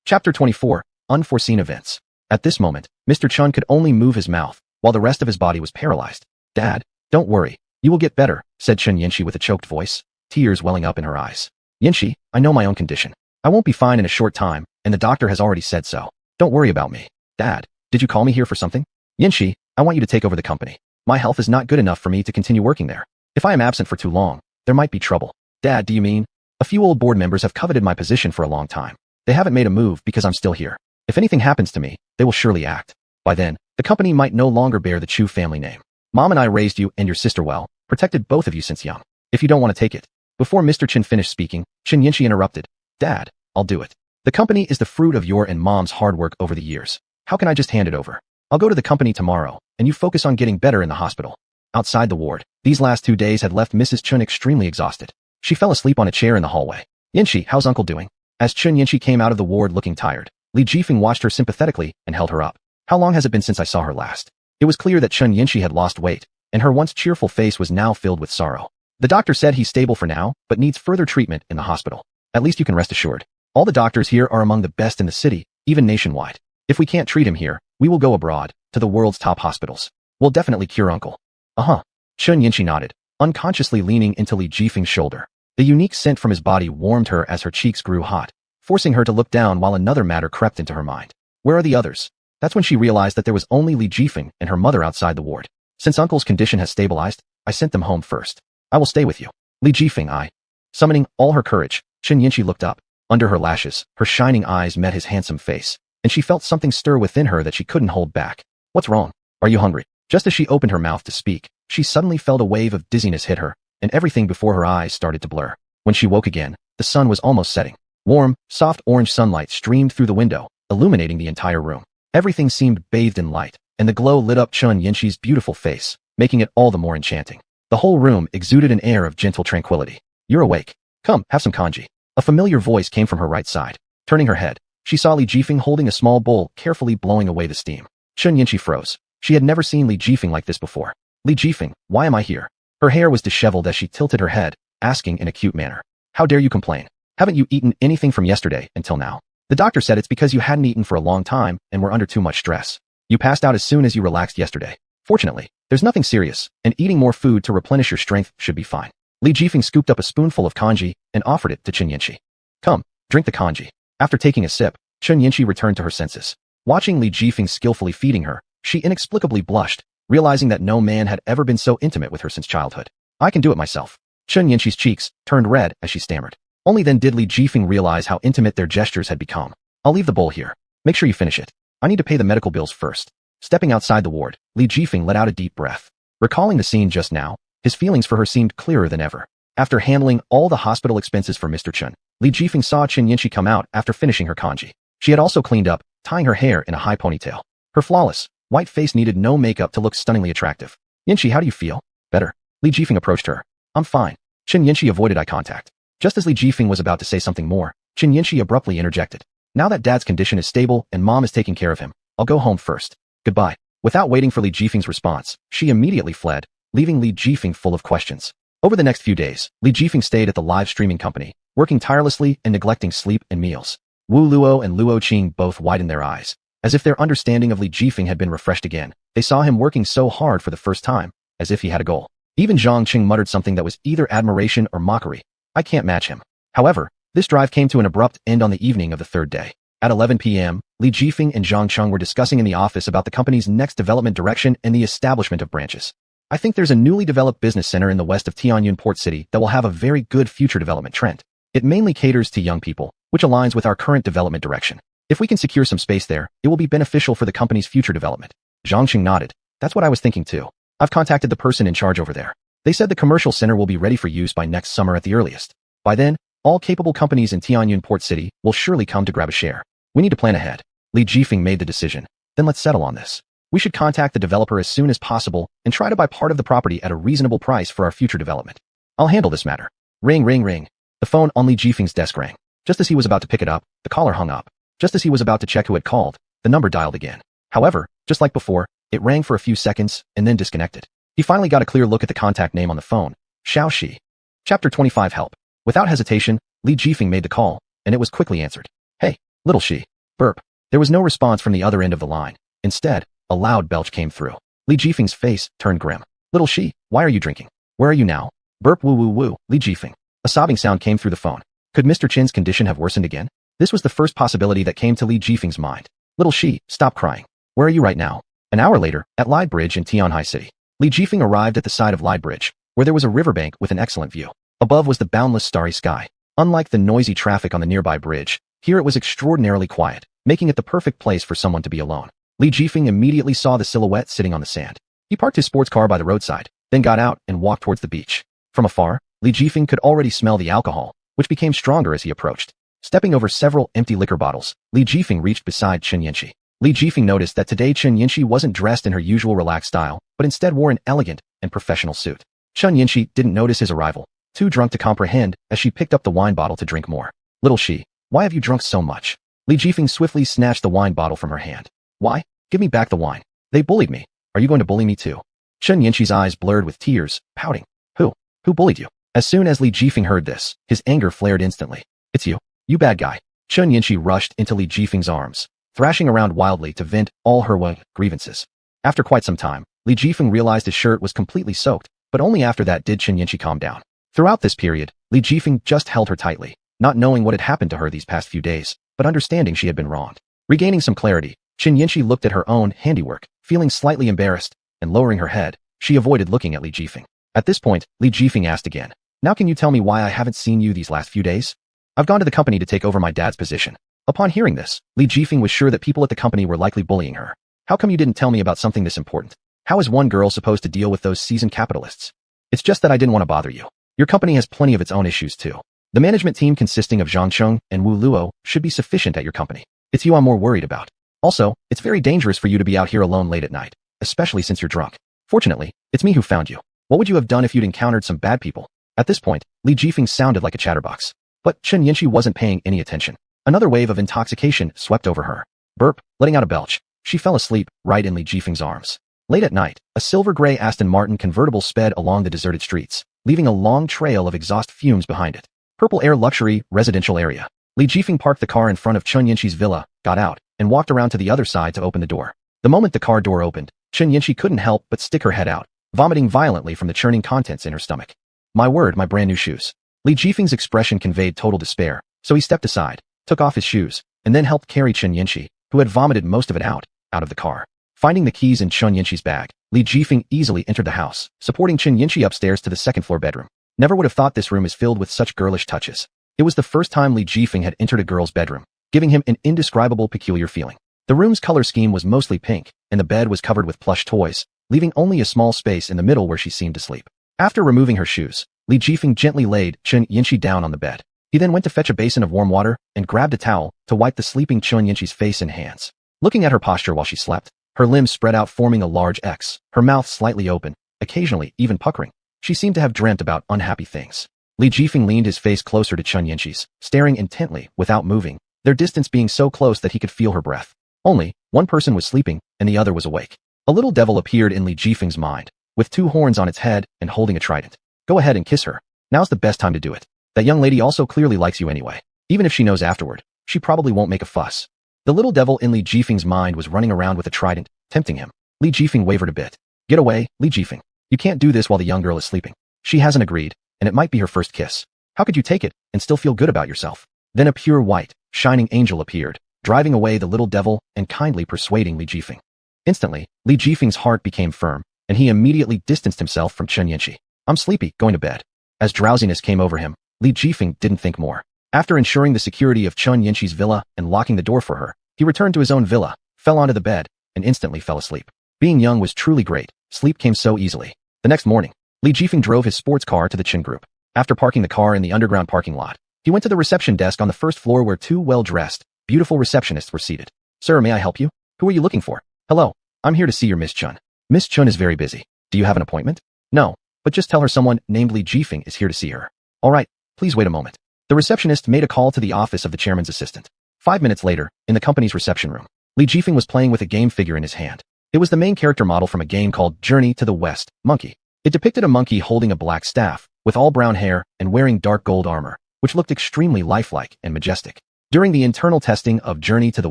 [SPEAKER 1] Chapter 24, Unforeseen Events. At this moment, Mr. Chun could only move his mouth, while the rest of his body was paralyzed. "Dad, don't worry. You will get better," said Chun Yinshi with a choked voice, tears welling up in her eyes. "Yinshi, I know my own condition. I won't be fine in a short time, and the doctor has already said so. Don't worry about me." "Dad, did you call me here for something?" "Yinshi, I want you to take over the company. My health is not good enough for me to continue working there. If I am absent for too long, there might be trouble." "Dad, do you mean? A few old board members have coveted my position for a long time. They haven't made a move because I'm still here. If anything happens to me, they will surely act. By then, the company might no longer bear the Chu family name. Mom and I raised you and your sister well, protected both of you since young. If you don't want to take it." Before Mr. Chin finished speaking, Chun Yinshi interrupted. "Dad, I'll do it. The company is the fruit of your and Mom's hard work over the years. How can I just hand it over? I'll go to the company tomorrow, and you focus on getting better in the hospital." Outside the ward, these last 2 days had left Mrs. Chun extremely exhausted. She fell asleep on a chair in the hallway. "Yinshi, how's Uncle doing?" As Chun Yinshi came out of the ward looking tired, Li Jifeng watched her sympathetically and held her up. "How long has it been since I saw her last?" It was clear that Chun Yinshi had lost weight, and her once cheerful face was now filled with sorrow. "The doctor said he's stable for now, but needs further treatment in the hospital. At least you can rest assured. All the doctors here are among the best in the city, even nationwide. If we can't treat him here, we will go abroad, to the world's top hospitals. We'll definitely cure Uncle." "Uh-huh." Chun Yinshi nodded, unconsciously leaning into Li Jifeng's shoulder. The unique scent from his body warmed her as her cheeks grew hot, forcing her to look down while another matter crept into her mind. Where are the others? That's when she realized that there was only Li Jifeng and her mother outside the ward. "Since Uncle's condition has stabilized, I sent them home first. I will stay with you." Li Jifeng, Summoning all her courage, Chun Yinshi looked up. Under her lashes, her shining eyes met his handsome face, and she felt something stir within her that she couldn't hold back. "What's wrong? Are you hungry?" Just as she opened her mouth to speak, she suddenly felt a wave of dizziness hit her, and everything before her eyes started to blur. When she woke again, the sun was almost setting. Warm, soft orange sunlight streamed through the window, illuminating the entire room. Everything seemed bathed in light, and the glow lit up Chun Yinshi's beautiful face, making it all the more enchanting. The whole room exuded an air of gentle tranquility. "You're awake. Come, have some kanji." A familiar voice came from her right side. Turning her head, she saw Li Jifeng holding a small bowl, carefully blowing away the steam. Chun Yinshi froze. She had never seen Li Jifeng like this before. "Li Jifeng, why am I here?" Her hair was disheveled as she tilted her head, asking in a cute manner. "How dare you complain? Haven't you eaten anything from yesterday until now? The doctor said it's because you hadn't eaten for a long time and were under too much stress. You passed out as soon as you relaxed yesterday. Fortunately, there's nothing serious, and eating more food to replenish your strength should be fine." Li Jifeng scooped up a spoonful of kanji and offered it to Chun Yinshi. "Come, drink the kanji." After taking a sip, Chun Yinshi returned to her senses. Watching Li Jifeng skillfully feeding her, she inexplicably blushed, realizing that no man had ever been so intimate with her since childhood. "I can do it myself." Chun Yinshi's cheeks turned red as she stammered. Only then did Li Jifeng realize how intimate their gestures had become. "I'll leave the bowl here. Make sure you finish it. I need to pay the medical bills first." Stepping outside the ward, Li Jifeng let out a deep breath. Recalling the scene just now, his feelings for her seemed clearer than ever. After handling all the hospital expenses for Mr. Chen, Li Jifeng saw Chen Yinshi come out after finishing her kanji. She had also cleaned up, tying her hair in a high ponytail. Her flawless, white face needed no makeup to look stunningly attractive. Yinshi, how do you feel? Better. Li Jifeng approached her. I'm fine. Chen Yinshi avoided eye contact. Just as Li Jifeng was about to say something more, Chen Yinshi abruptly interjected. Now that dad's condition is stable and mom is taking care of him, I'll go home first. Goodbye. Without waiting for Li Jifeng's response, she immediately fled, leaving Li Jifeng full of questions. Over the next few days, Li Jifeng stayed at the live streaming company, working tirelessly and neglecting sleep and meals. Wu Luo and Luo Qing both widened their eyes. As if their understanding of Li Jifeng had been refreshed again, they saw him working so hard for the first time, as if he had a goal. Even Zhang Qing muttered something that was either admiration or mockery. I can't match him. However, this drive came to an abrupt end on the evening of the third day. At 11 p.m., Li Jifeng and Zhang Cheng were discussing in the office about the company's next development direction and the establishment of branches. I think there's a newly developed business center in the west of Tianyun Port City that will have a very good future development trend. It mainly caters to young people, which aligns with our current development direction. If we can secure some space there, it will be beneficial for the company's future development. Zhang Qing nodded. That's what I was thinking too. I've contacted the person in charge over there. They said the commercial center will be ready for use by next summer at the earliest. By then, all capable companies in Tianyun Port City will surely come to grab a share. We need to plan ahead. Li Jifeng made the decision. Then let's settle on this. We should contact the developer as soon as possible and try to buy part of the property at a reasonable price for our future development. I'll handle this matter. Ring, ring, ring. The phone on Li Jifeng's desk rang. Just as he was about to pick it up, the caller hung up. Just as he was about to check who had called, the number dialed again. However, just like before, it rang for a few seconds and then disconnected. He finally got a clear look at the contact name on the phone. Xiao Shi. Chapter 25 Help. Without hesitation, Li Jifeng made the call, and it was quickly answered. Hey, little Shi. Burp. There was no response from the other end of the line. Instead, a loud belch came through. Li Jifeng's face turned grim. Little Shi, why are you drinking? Where are you now? Burp woo woo woo, Li Jifeng. A sobbing sound came through the phone. Could Mr. Chen's condition have worsened again? This was the first possibility that came to Li Jifeng's mind. Little Shi, stop crying. Where are you right now? An hour later, at Lide Bridge in Tianhai City. Li Jifeng arrived at the side of Lide Bridge, where there was a riverbank with an excellent view. Above was the boundless starry sky. Unlike the noisy traffic on the nearby bridge, here it was extraordinarily quiet, making it the perfect place for someone to be alone. Li Jifeng immediately saw the silhouette sitting on the sand. He parked his sports car by the roadside, then got out and walked towards the beach. From afar, Li Jifeng could already smell the alcohol, which became stronger as he approached. Stepping over several empty liquor bottles, Li Jifeng reached beside Chen Yinshi. Li Jifeng noticed that today Chen Yinshi wasn't dressed in her usual relaxed style, but instead wore an elegant and professional suit. Chen Yinshi didn't notice his arrival, too drunk to comprehend, as she picked up the wine bottle to drink more. Little Shi, why have you drunk so much? Li Jifeng swiftly snatched the wine bottle from her hand. Why? Give me back the wine. They bullied me. Are you going to bully me too? Chen Yinshi's eyes blurred with tears, pouting. Who? Who bullied you? As soon as Li Jifeng heard this, his anger flared instantly. It's you. You bad guy. Chen Yinshi rushed into Li Jifeng's arms, thrashing around wildly to vent all her grievances. After quite some time, Li Jifeng realized his shirt was completely soaked, but only after that did Chen Yinshi calm down. Throughout this period, Li Jifeng just held her tightly, not knowing what had happened to her these past few days, but understanding she had been wronged. Regaining some clarity, Chen Yinshi looked at her own handiwork, feeling slightly embarrassed, and lowering her head, she avoided looking at Li Jifeng. At this point, Li Jifeng asked again, Now can you tell me why I haven't seen you these last few days? I've gone to the company to take over my dad's position. Upon hearing this, Li Jifeng was sure that people at the company were likely bullying her. How come you didn't tell me about something this important? How is one girl supposed to deal with those seasoned capitalists? It's just that I didn't want to bother you. Your company has plenty of its own issues too. The management team consisting of Zhang Cheng and Wu Luo should be sufficient at your company. It's you I'm more worried about. Also, it's very dangerous for you to be out here alone late at night, especially since you're drunk. Fortunately, it's me who found you. What would you have done if you'd encountered some bad people? At this point, Li Jifeng sounded like a chatterbox. But Chen Yinshi wasn't paying any attention. Another wave of intoxication swept over her. Burp, letting out a belch. She fell asleep right in Li Jifeng's arms. Late at night, a silver-gray Aston Martin convertible sped along the deserted streets, leaving a long trail of exhaust fumes behind it. Purple Air Luxury Residential Area. Li Jifeng parked the car in front of Chen Yinshi's villa, got out, and walked around to the other side to open the door. The moment the car door opened, Chen Yinshi couldn't help but stick her head out, vomiting violently from the churning contents in her stomach. My word, my brand new shoes. Li Jifeng's expression conveyed total despair, so he stepped aside, took off his shoes, and then helped carry Chen Yinshi, who had vomited most of it out of the car. Finding the keys in Chen Yinshi's bag, Li Jifeng easily entered the house, supporting Chen Yinshi upstairs to the second-floor bedroom. Never would have thought this room is filled with such girlish touches. It was the first time Li Jifeng had entered a girl's bedroom, giving him an indescribable peculiar feeling. The room's color scheme was mostly pink, and the bed was covered with plush toys, leaving only a small space in the middle where she seemed to sleep. After removing her shoes, Li Jifeng gently laid Chun Yinchi down on the bed. He then went to fetch a basin of warm water and grabbed a towel to wipe the sleeping Chun Yinchi's face and hands. Looking at her posture while she slept, her limbs spread out forming a large X, her mouth slightly open, occasionally even puckering. She seemed to have dreamt about unhappy things. Li Jifeng leaned his face closer to Chun Yinchi's, staring intently, without moving, their distance being so close that he could feel her breath. Only, one person was sleeping, and the other was awake. A little devil appeared in Li Jifeng's mind, with 2 horns on its head and holding a trident. Go ahead and kiss her. Now's the best time to do it. That young lady also clearly likes you anyway. Even if she knows afterward, she probably won't make a fuss. The little devil in Li Jifeng's mind was running around with a trident, tempting him. Li Jifeng wavered a bit. Get away, Li Jifeng. You can't do this while the young girl is sleeping. She hasn't agreed, and it might be her first kiss. How could you take it and still feel good about yourself? Then a pure white, shining angel appeared, driving away the little devil and kindly persuading Li Jifeng. Instantly, Li Jifeng's heart became firm, and he immediately distanced himself from Chun Yinchi. I'm sleepy, going to bed. As drowsiness came over him, Li Jifeng didn't think more. After ensuring the security of Chun Yinchi's villa and locking the door for her, he returned to his own villa, fell onto the bed, and instantly fell asleep. Being young was truly great. Sleep came so easily. The next morning, Li Jifeng drove his sports car to the Chin Group. After parking the car in the underground parking lot, he went to the reception desk on the first floor where 2 well-dressed, beautiful receptionists were seated. Sir, may I help you? Who are you looking for? Hello, I'm here to see your Miss Chun. Miss Chun is very busy. Do you have an appointment? No, but just tell her someone named Li Jifeng is here to see her. All right, please wait a moment. The receptionist made a call to the office of the chairman's assistant. 5 minutes later, in the company's reception room, Li Jifeng was playing with a game figure in his hand. It was the main character model from a game called Journey to the West, Monkey. It depicted a monkey holding a black staff, with all brown hair and wearing dark gold armor, which looked extremely lifelike and majestic. During the internal testing of Journey to the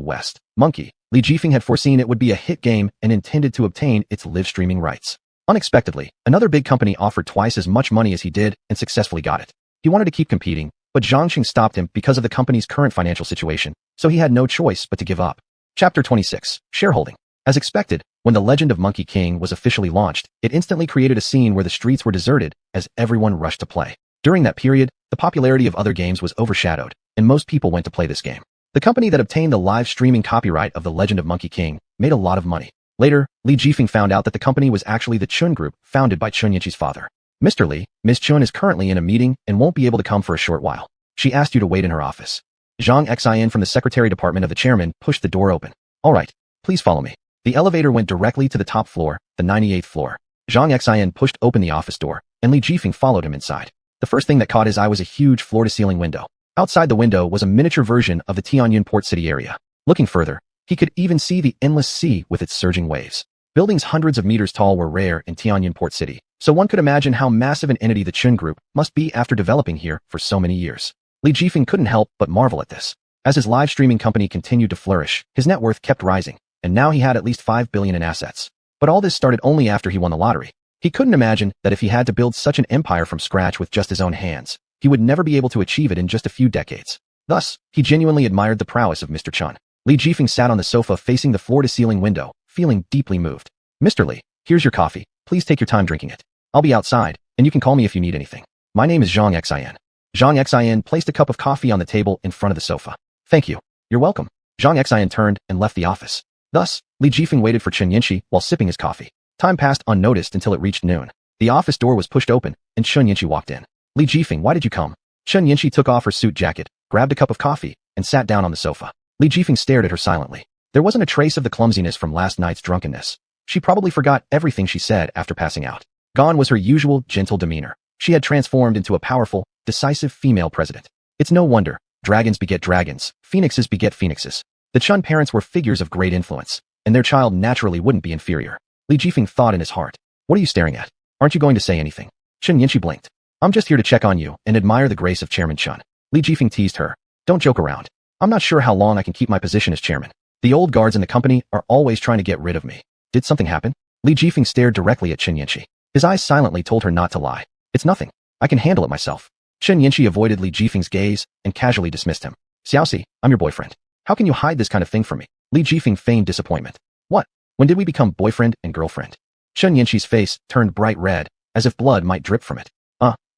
[SPEAKER 1] West, Monkey, Li Jifeng had foreseen it would be a hit game and intended to obtain its live streaming rights. Unexpectedly, another big company offered twice as much money as he did and successfully got it. He wanted to keep competing, but Zhangxing stopped him because of the company's current financial situation, so he had no choice but to give up. Chapter 26. Shareholding. As expected, when the Legend of Monkey King was officially launched, it instantly created a scene where the streets were deserted as everyone rushed to play. During that period, the popularity of other games was overshadowed, and most people went to play this game. The company that obtained the live streaming copyright of the Legend of Monkey King made a lot of money. Later, Li Jifeng found out that the company was actually the Chun Group, founded by Chun Yinchi's father. Mr. Li, Miss Chun is currently in a meeting and won't be able to come for a short while. She asked you to wait in her office. Zhang Xin from the secretary department of the chairman pushed the door open. All right, please follow me. The elevator went directly to the top floor, the 98th floor. Zhang Xin pushed open the office door, and Li Jifeng followed him inside. The first thing that caught his eye was a huge floor-to-ceiling window. Outside the window was a miniature version of the Tianyuan port city area. Looking further, he could even see the endless sea with its surging waves. Buildings hundreds of meters tall were rare in Tianyuan port city, so one could imagine how massive an entity the Chun Group must be after developing here for so many years. Li Jifeng couldn't help but marvel at this. As his live streaming company continued to flourish, his net worth kept rising, and now he had at least 5 billion in assets. But all this started only after he won the lottery. He couldn't imagine that if he had to build such an empire from scratch with just his own hands, he would never be able to achieve it in just a few decades. Thus, he genuinely admired the prowess of Mr. Chun. Li Jifeng sat on the sofa facing the floor-to-ceiling window, feeling deeply moved. Mr. Li, here's your coffee. Please take your time drinking it. I'll be outside, and you can call me if you need anything. My name is Zhang Xin. Zhang Xin placed a cup of coffee on the table in front of the sofa. Thank you. You're welcome. Zhang Xin turned and left the office. Thus, Li Jifeng waited for Chun Yinchi while sipping his coffee. Time passed unnoticed until it reached noon. The office door was pushed open, and Chun Yinchi walked in. Li Jifeng, why did you come? Chun Yinchi took off her suit jacket, grabbed a cup of coffee, and sat down on the sofa. Li Jifeng stared at her silently. There wasn't a trace of the clumsiness from last night's drunkenness. She probably forgot everything she said after passing out. Gone was her usual gentle demeanor. She had transformed into a powerful, decisive female president. It's no wonder. Dragons beget dragons, phoenixes beget phoenixes. The Chun parents were figures of great influence, and their child naturally wouldn't be inferior. Li Jifeng thought in his heart. What are you staring at? Aren't you going to say anything? Chun Yinchi blinked. I'm just here to check on you and admire the grace of Chairman Chun. Li Jifeng teased her. Don't joke around. I'm not sure how long I can keep my position as chairman. The old guards in the company are always trying to get rid of me. Did something happen? Li Jifeng stared directly at Chun Yinchi. His eyes silently told her not to lie. It's nothing. I can handle it myself. Chun Yinchi avoided Li Jifeng's gaze and casually dismissed him. Xiaoxi, I'm your boyfriend. How can you hide this kind of thing from me? Li Jifeng feigned disappointment. What? When did we become boyfriend and girlfriend? Chun Yinchi's face turned bright red, as if blood might drip from it.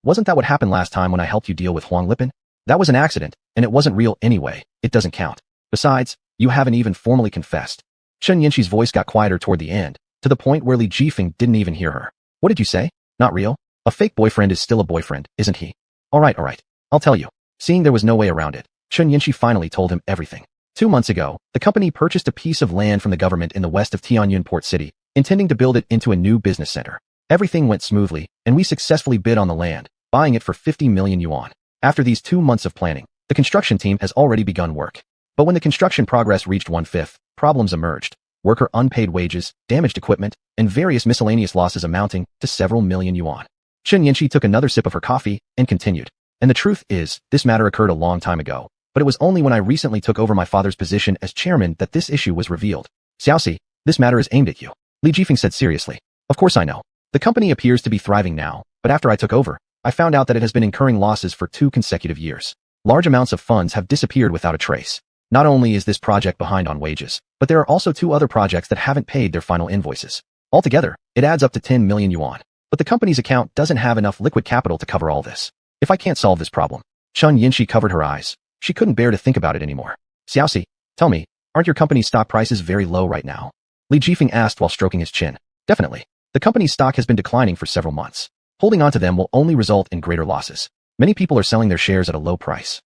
[SPEAKER 1] Wasn't that what happened last time when I helped you deal with Huang Lipin? That was an accident, and it wasn't real anyway. It doesn't count. Besides, you haven't even formally confessed. Chun Yinchi's voice got quieter toward the end, to the point where Li Jifeng didn't even hear her. What did you say? Not real? A fake boyfriend is still a boyfriend, isn't he? Alright, I'll tell you. Seeing there was no way around it, Chen Yinshi finally told him everything. 2 months ago, the company purchased a piece of land from the government in the west of Tianyuan Port City, intending to build it into a new business center. Everything went smoothly, and we successfully bid on the land, buying it for 50 million yuan. After these 2 months of planning, the construction team has already begun work. But when the construction progress reached 1/5, problems emerged. Worker unpaid wages, damaged equipment, and various miscellaneous losses amounting to several million yuan. Chen Yinshi took another sip of her coffee and continued. And the truth is, this matter occurred a long time ago, but it was only when I recently took over my father's position as chairman that this issue was revealed. Xiaoxi, this matter is aimed at you. Li Jifeng said seriously. Of course I know. The company appears to be thriving now, but after I took over, I found out that it has been incurring losses for 2 consecutive years. Large amounts of funds have disappeared without a trace. Not only is this project behind on wages, but there are also 2 other projects that haven't paid their final invoices. Altogether, it adds up to 10 million yuan. But the company's account doesn't have enough liquid capital to cover all this. If I can't solve this problem. Chen Yinshi covered her eyes. She couldn't bear to think about it anymore. Xiaoxi, tell me, aren't your company's stock prices very low right now? Li Jifeng asked while stroking his chin. Definitely. The company's stock has been declining for several months. Holding on to them will only result in greater losses. Many people are selling their shares at a low price.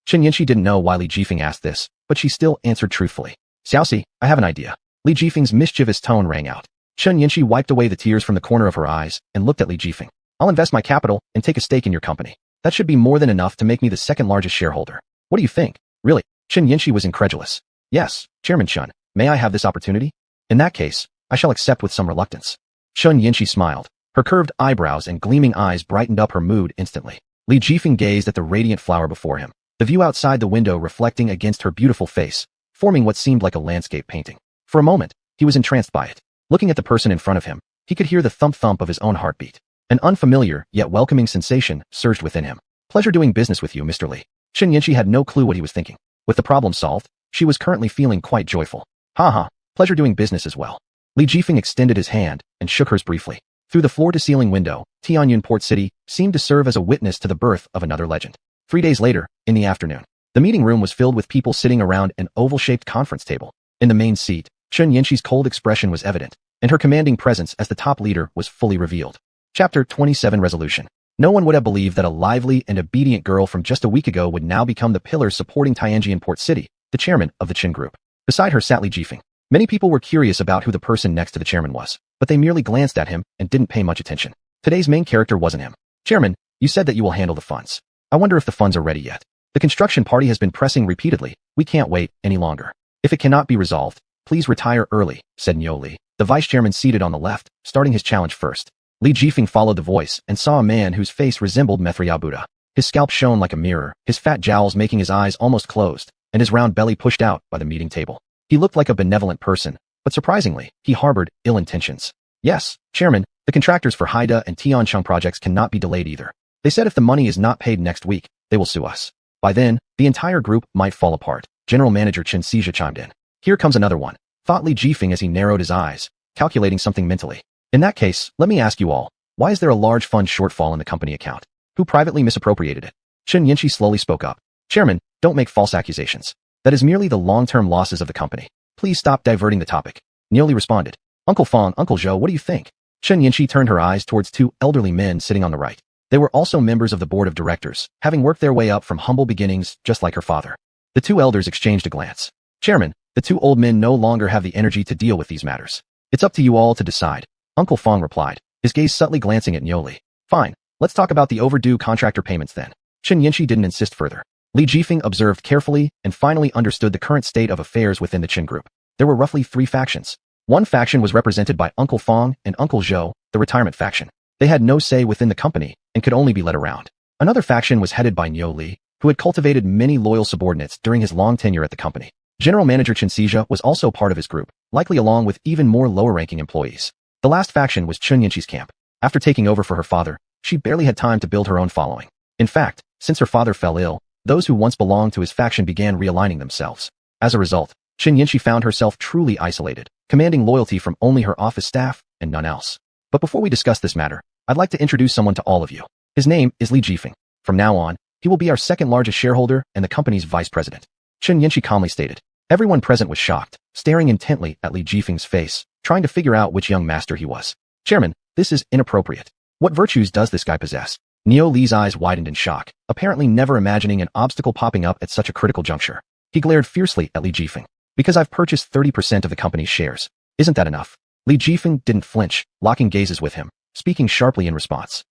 [SPEAKER 1] Chen Yinshi didn't know why Li Jifeng asked this, but she still answered truthfully. Xiaoxi, I have an idea. Li Jifeng's mischievous tone rang out. Chen Yinshi wiped away the tears from the corner of her eyes and looked at Li Jifeng. I'll invest my capital and take a stake in your company. That should be more than enough to make me the second largest shareholder. What do you think? Really? Chen Yinshi was incredulous. Yes, Chairman Chen, may I have this opportunity? In that case, I shall accept with some reluctance. Chen Yinshi smiled. Her curved eyebrows and gleaming eyes brightened up her mood instantly. Li Jifeng gazed at the radiant flower before him, the view outside the window reflecting against her beautiful face, forming what seemed like a landscape painting. For a moment, he was entranced by it. Looking at the person in front of him, he could hear the thump-thump of his own heartbeat. An unfamiliar, yet welcoming sensation surged within him. Pleasure doing business with you, Mr. Li. Chen Yinshi had no clue what he was thinking. With the problem solved, she was currently feeling quite joyful. Haha, pleasure doing business as well. Li Jifeng extended his hand and shook hers briefly. Through the floor-to-ceiling window, Tianyuan Port City seemed to serve as a witness to the birth of another legend. 3 days later, in the afternoon, the meeting room was filled with people sitting around an oval-shaped conference table. In the main seat, Chen Yinshi's cold expression was evident, and her commanding presence as the top leader was fully revealed. Chapter 27 Resolution. No one would have believed that a lively and obedient girl from just a week ago would now become the pillar supporting Tianjin Port City, the chairman of the Qin Group. Beside her sat Li Jifeng. Many people were curious about who the person next to the chairman was, but they merely glanced at him and didn't pay much attention. Today's main character wasn't him. Chairman, you said that you will handle the funds. I wonder if the funds are ready yet. The construction party has been pressing repeatedly. We can't wait any longer. If it cannot be resolved, please retire early, said Niu Li, the vice chairman seated on the left, starting his challenge first. Li Jifeng followed the voice and saw a man whose face resembled Mithriya Buddha. His scalp shone like a mirror, his fat jowls making his eyes almost closed, and his round belly pushed out by the meeting table. He looked like a benevolent person, but surprisingly, he harbored ill intentions. Yes, Chairman, the contractors for Haida and Tiancheng projects cannot be delayed either. They said if the money is not paid next week, they will sue us. By then, the entire group might fall apart. General Manager Chen Xizha chimed in. Here comes another one, thought Li Jifeng as he narrowed his eyes, calculating something mentally. In that case, let me ask you all, why is there a large fund shortfall in the company account? Who privately misappropriated it? Chen Yinshi slowly spoke up. Chairman, don't make false accusations. That is merely the long-term losses of the company. Please stop diverting the topic. Niu Li responded. Uncle Fong, Uncle Zhou, what do you think? Chen Yinshi turned her eyes towards 2 elderly men sitting on the right. They were also members of the board of directors, having worked their way up from humble beginnings just like her father. The 2 elders exchanged a glance. Chairman, the 2 old men no longer have the energy to deal with these matters. It's up to you all to decide. Uncle Fong replied, his gaze subtly glancing at Niu Li. Fine, let's talk about the overdue contractor payments then. Chen Yinshi didn't insist further. Li Jifeng observed carefully and finally understood the current state of affairs within the Qin Group. There were roughly 3 factions. One faction was represented by Uncle Fong and Uncle Zhou, the retirement faction. They had no say within the company and could only be led around. Another faction was headed by Niu Li, who had cultivated many loyal subordinates during his long tenure at the company. General Manager Chen Xizha was also part of his group, likely along with even more lower-ranking employees. The last faction was Chen Yinshi's camp. After taking over for her father, she barely had time to build her own following. In fact, since her father fell ill, those who once belonged to his faction began realigning themselves. As a result, Chen Yinshi found herself truly isolated, commanding loyalty from only her office staff and none else. But before we discuss this matter, I'd like to introduce someone to all of you. His name is Li Jifeng. From now on, he will be our second largest shareholder and the company's vice president. Chen Yinshi calmly stated. Everyone present was shocked, staring intently at Li Jifeng's face, trying to figure out which young master he was. Chairman, this is inappropriate. What virtues does this guy possess? Neo Li's eyes widened in shock, apparently never imagining an obstacle popping up at such a critical juncture. He glared fiercely at Li Jifeng. Because I've purchased 30% of the company's shares. Isn't that enough? Li Jifeng didn't flinch, locking gazes with him, speaking sharply in response.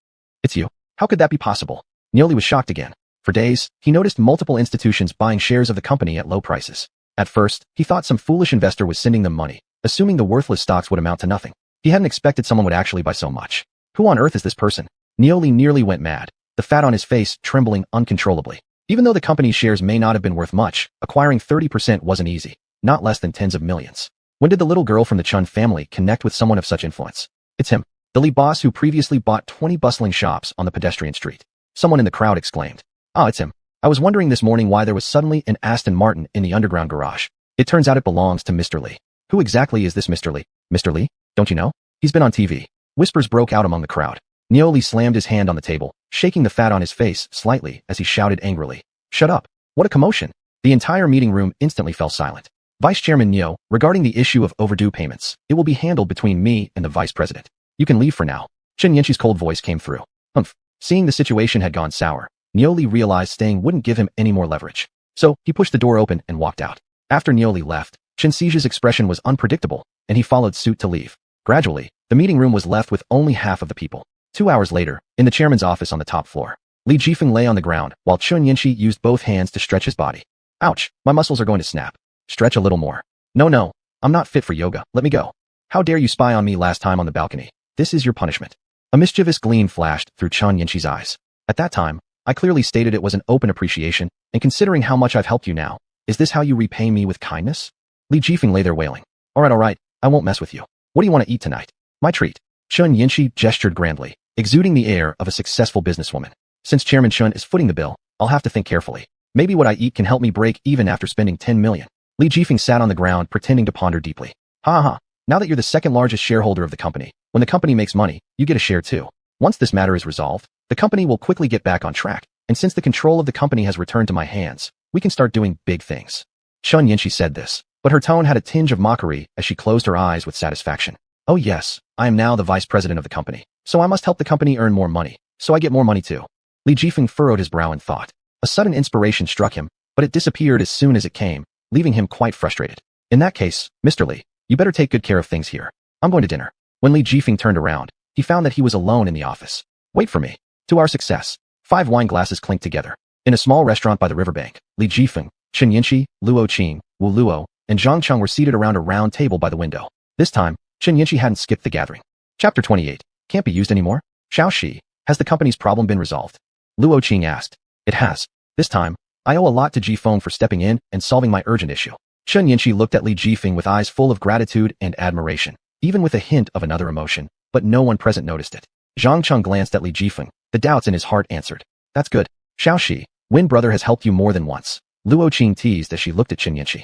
[SPEAKER 1] It's you. How could that be possible? Neo Li was shocked again. For days, he noticed multiple institutions buying shares of the company at low prices. At first, he thought some foolish investor was sending them money, assuming the worthless stocks would amount to nothing. He hadn't expected someone would actually buy so much. Who on earth is this person? Neo Li nearly went mad, the fat on his face trembling uncontrollably. Even though the company's shares may not have been worth much, acquiring 30% wasn't easy, not less than tens of millions. When did the little girl from the Chun family connect with someone of such influence? It's him, the Li boss who previously bought 20 bustling shops on the pedestrian street. Someone in the crowd exclaimed. Ah, it's him. I was wondering this morning why there was suddenly an Aston Martin in the underground garage. It turns out it belongs to Mr. Li. Who exactly is this Mr. Li? Mr. Li? Don't you know? He's been on TV. Whispers broke out among the crowd. Neo Li slammed his hand on the table, shaking the fat on his face slightly as he shouted angrily. Shut up. What a commotion. The entire meeting room instantly fell silent. Vice Chairman Neo, regarding the issue of overdue payments, it will be handled between me and the Vice President. You can leave for now. Chen Yanqi's cold voice came through. Humph. Seeing the situation had gone sour, Neo Li realized staying wouldn't give him any more leverage. So, he pushed the door open and walked out. After Neo Li left, Chen Xi's expression was unpredictable, and he followed suit to leave. Gradually, the meeting room was left with only half of the people. 2 hours later, in the chairman's office on the top floor, Li Jifeng lay on the ground while Chen Yanqi used both hands to stretch his body. Ouch, my muscles are going to snap. Stretch a little more. No, I'm not fit for yoga, let me go. How dare you spy on me last time on the balcony? This is your punishment. A mischievous gleam flashed through Chen Yanqi's eyes. At that time, I clearly stated it was an open appreciation, and considering how much I've helped you now, is this how you repay me with kindness? Li Jifeng lay there wailing. Alright, I won't mess with you. What do you want to eat tonight? My treat. Chen Yanqi gestured grandly, exuding the air of a successful businesswoman. Since Chairman Chen is footing the bill, I'll have to think carefully. Maybe what I eat can help me break even after spending 10 million. Li Jifeng sat on the ground pretending to ponder deeply. Ha. Now that you're the second largest shareholder of the company, when the company makes money, you get a share too. Once this matter is resolved, the company will quickly get back on track, and since the control of the company has returned to my hands, we can start doing big things. Chen Yanqi said this, but her tone had a tinge of mockery as she closed her eyes with satisfaction. Oh yes, I am now the vice president of the company, so I must help the company earn more money, so I get more money too. Li Jifeng furrowed his brow in thought. A sudden inspiration struck him, but it disappeared as soon as it came, leaving him quite frustrated. In that case, Mr. Li, you better take good care of things here. I'm going to dinner. When Li Jifeng turned around, he found that he was alone in the office. Wait for me. To our success. 5 wine glasses clinked together. In a small restaurant by the riverbank, Li Jifeng, Chen Yanqi, Luo Qing, Wu Luo, and Zhang Cheng were seated around a round table by the window. This time, Chen Yanqi hadn't skipped the gathering. Chapter 28. Can't be used anymore? Xiao Shi, has the company's problem been resolved? Luo Qing asked. It has. This time, I owe a lot to Jifeng for stepping in and solving my urgent issue. Chen Yanqi looked at Li Jifeng with eyes full of gratitude and admiration, even with a hint of another emotion, but no one present noticed it. Zhang Cheng glanced at Li Jifeng, the doubts in his heart answered. That's good. Xiao Shi, Wind Brother has helped you more than once. Luo Qing teased as she looked at Chen Yanqi.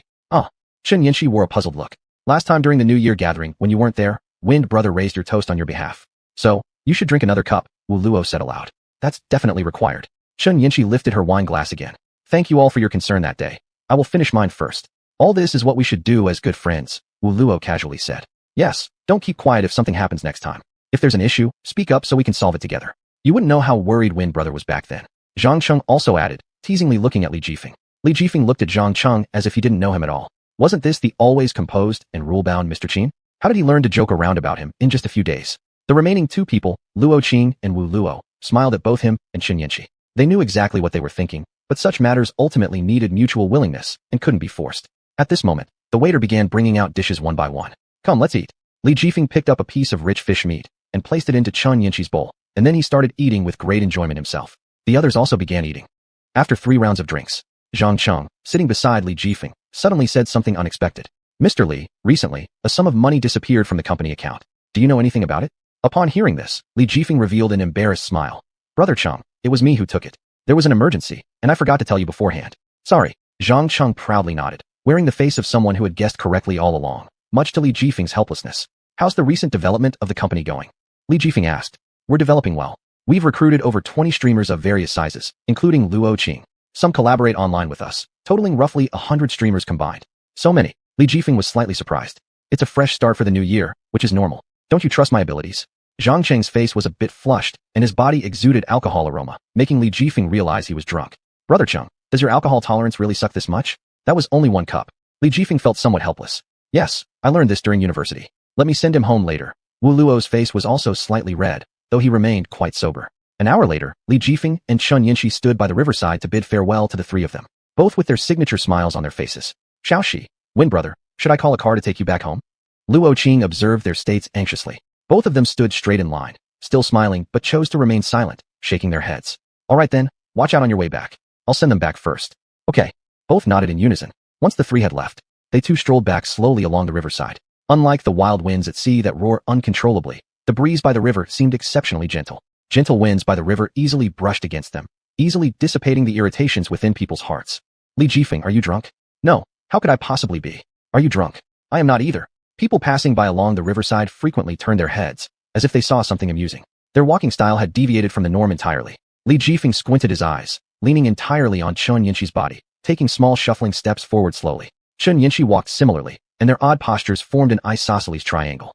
[SPEAKER 1] Chen Yanqi wore a puzzled look. Last time during the New Year gathering, when you weren't there, Wind Brother raised your toast on your behalf. So, you should drink another cup, Wu Luo said aloud. That's definitely required. Chen Yanqi lifted her wine glass again. Thank you all for your concern that day. I will finish mine first. All this is what we should do as good friends, Wu Luo casually said. Yes, don't keep quiet if something happens next time. If there's an issue, speak up so we can solve it together. You wouldn't know how worried Wind Brother was back then. Zhang Cheng also added, teasingly looking at Li Jifeng. Li Jifeng looked at Zhang Cheng as if he didn't know him at all. Wasn't this the always composed and rule-bound Mr. Qin? How did he learn to joke around about him in just a few days? The remaining 2 people, Luo Qing and Wu Luo, smiled at both him and Chen Yanqi. They knew exactly what they were thinking, but such matters ultimately needed mutual willingness and couldn't be forced. At this moment, the waiter began bringing out dishes one by one. Come, let's eat. Li Jifeng picked up a piece of rich fish meat and placed it into Chen Yanqi's bowl, and then he started eating with great enjoyment himself. The others also began eating. After 3 rounds of drinks, Zhang Cheng, sitting beside Li Jifeng, suddenly said something unexpected. Mr. Li, recently, a sum of money disappeared from the company account. Do you know anything about it? Upon hearing this, Li Jifeng revealed an embarrassed smile. Brother Cheng, it was me who took it. There was an emergency, and I forgot to tell you beforehand. Sorry. Zhang Cheng proudly nodded, wearing the face of someone who had guessed correctly all along, much to Li Jifeng's helplessness. How's the recent development of the company going? Li Jifeng asked. We're developing well. We've recruited over 20 streamers of various sizes, including Luo Qing. Some collaborate online with us, totaling roughly 100 streamers combined. So many. Li Jifeng was slightly surprised. It's a fresh start for the new year, which is normal. Don't you trust my abilities? Zhang Cheng's face was a bit flushed, and his body exuded alcohol aroma, making Li Jifeng realize he was drunk. Brother Cheng, does your alcohol tolerance really suck this much? That was only 1 cup. Li Jifeng felt somewhat helpless. Yes, I learned this during university. Let me send him home later. Wu Luo's face was also slightly red, though he remained quite sober. An hour later, Li Jifeng and Chun Yinshi stood by the riverside to bid farewell to the 3 of them, both with their signature smiles on their faces. Xiaoxi, Win brother, should I call a car to take you back home? Luo Qing observed their states anxiously. Both of them stood straight in line, still smiling, but chose to remain silent, shaking their heads. All right then, watch out on your way back. I'll send them back first. Okay. Both nodded in unison. Once the 3 had left, they too strolled back slowly along the riverside. Unlike the wild winds at sea that roar uncontrollably, the breeze by the river seemed exceptionally gentle. Gentle winds by the river easily brushed against them, easily dissipating the irritations within people's hearts. Li Jifeng, are you drunk? No, how could I possibly be? Are you drunk? I am not either. People passing by along the riverside frequently turned their heads, as if they saw something amusing. Their walking style had deviated from the norm entirely. Li Jifeng squinted his eyes, leaning entirely on Chun Yinshi's body, taking small shuffling steps forward slowly. Chun Yinshi walked similarly, and their odd postures formed an isosceles triangle.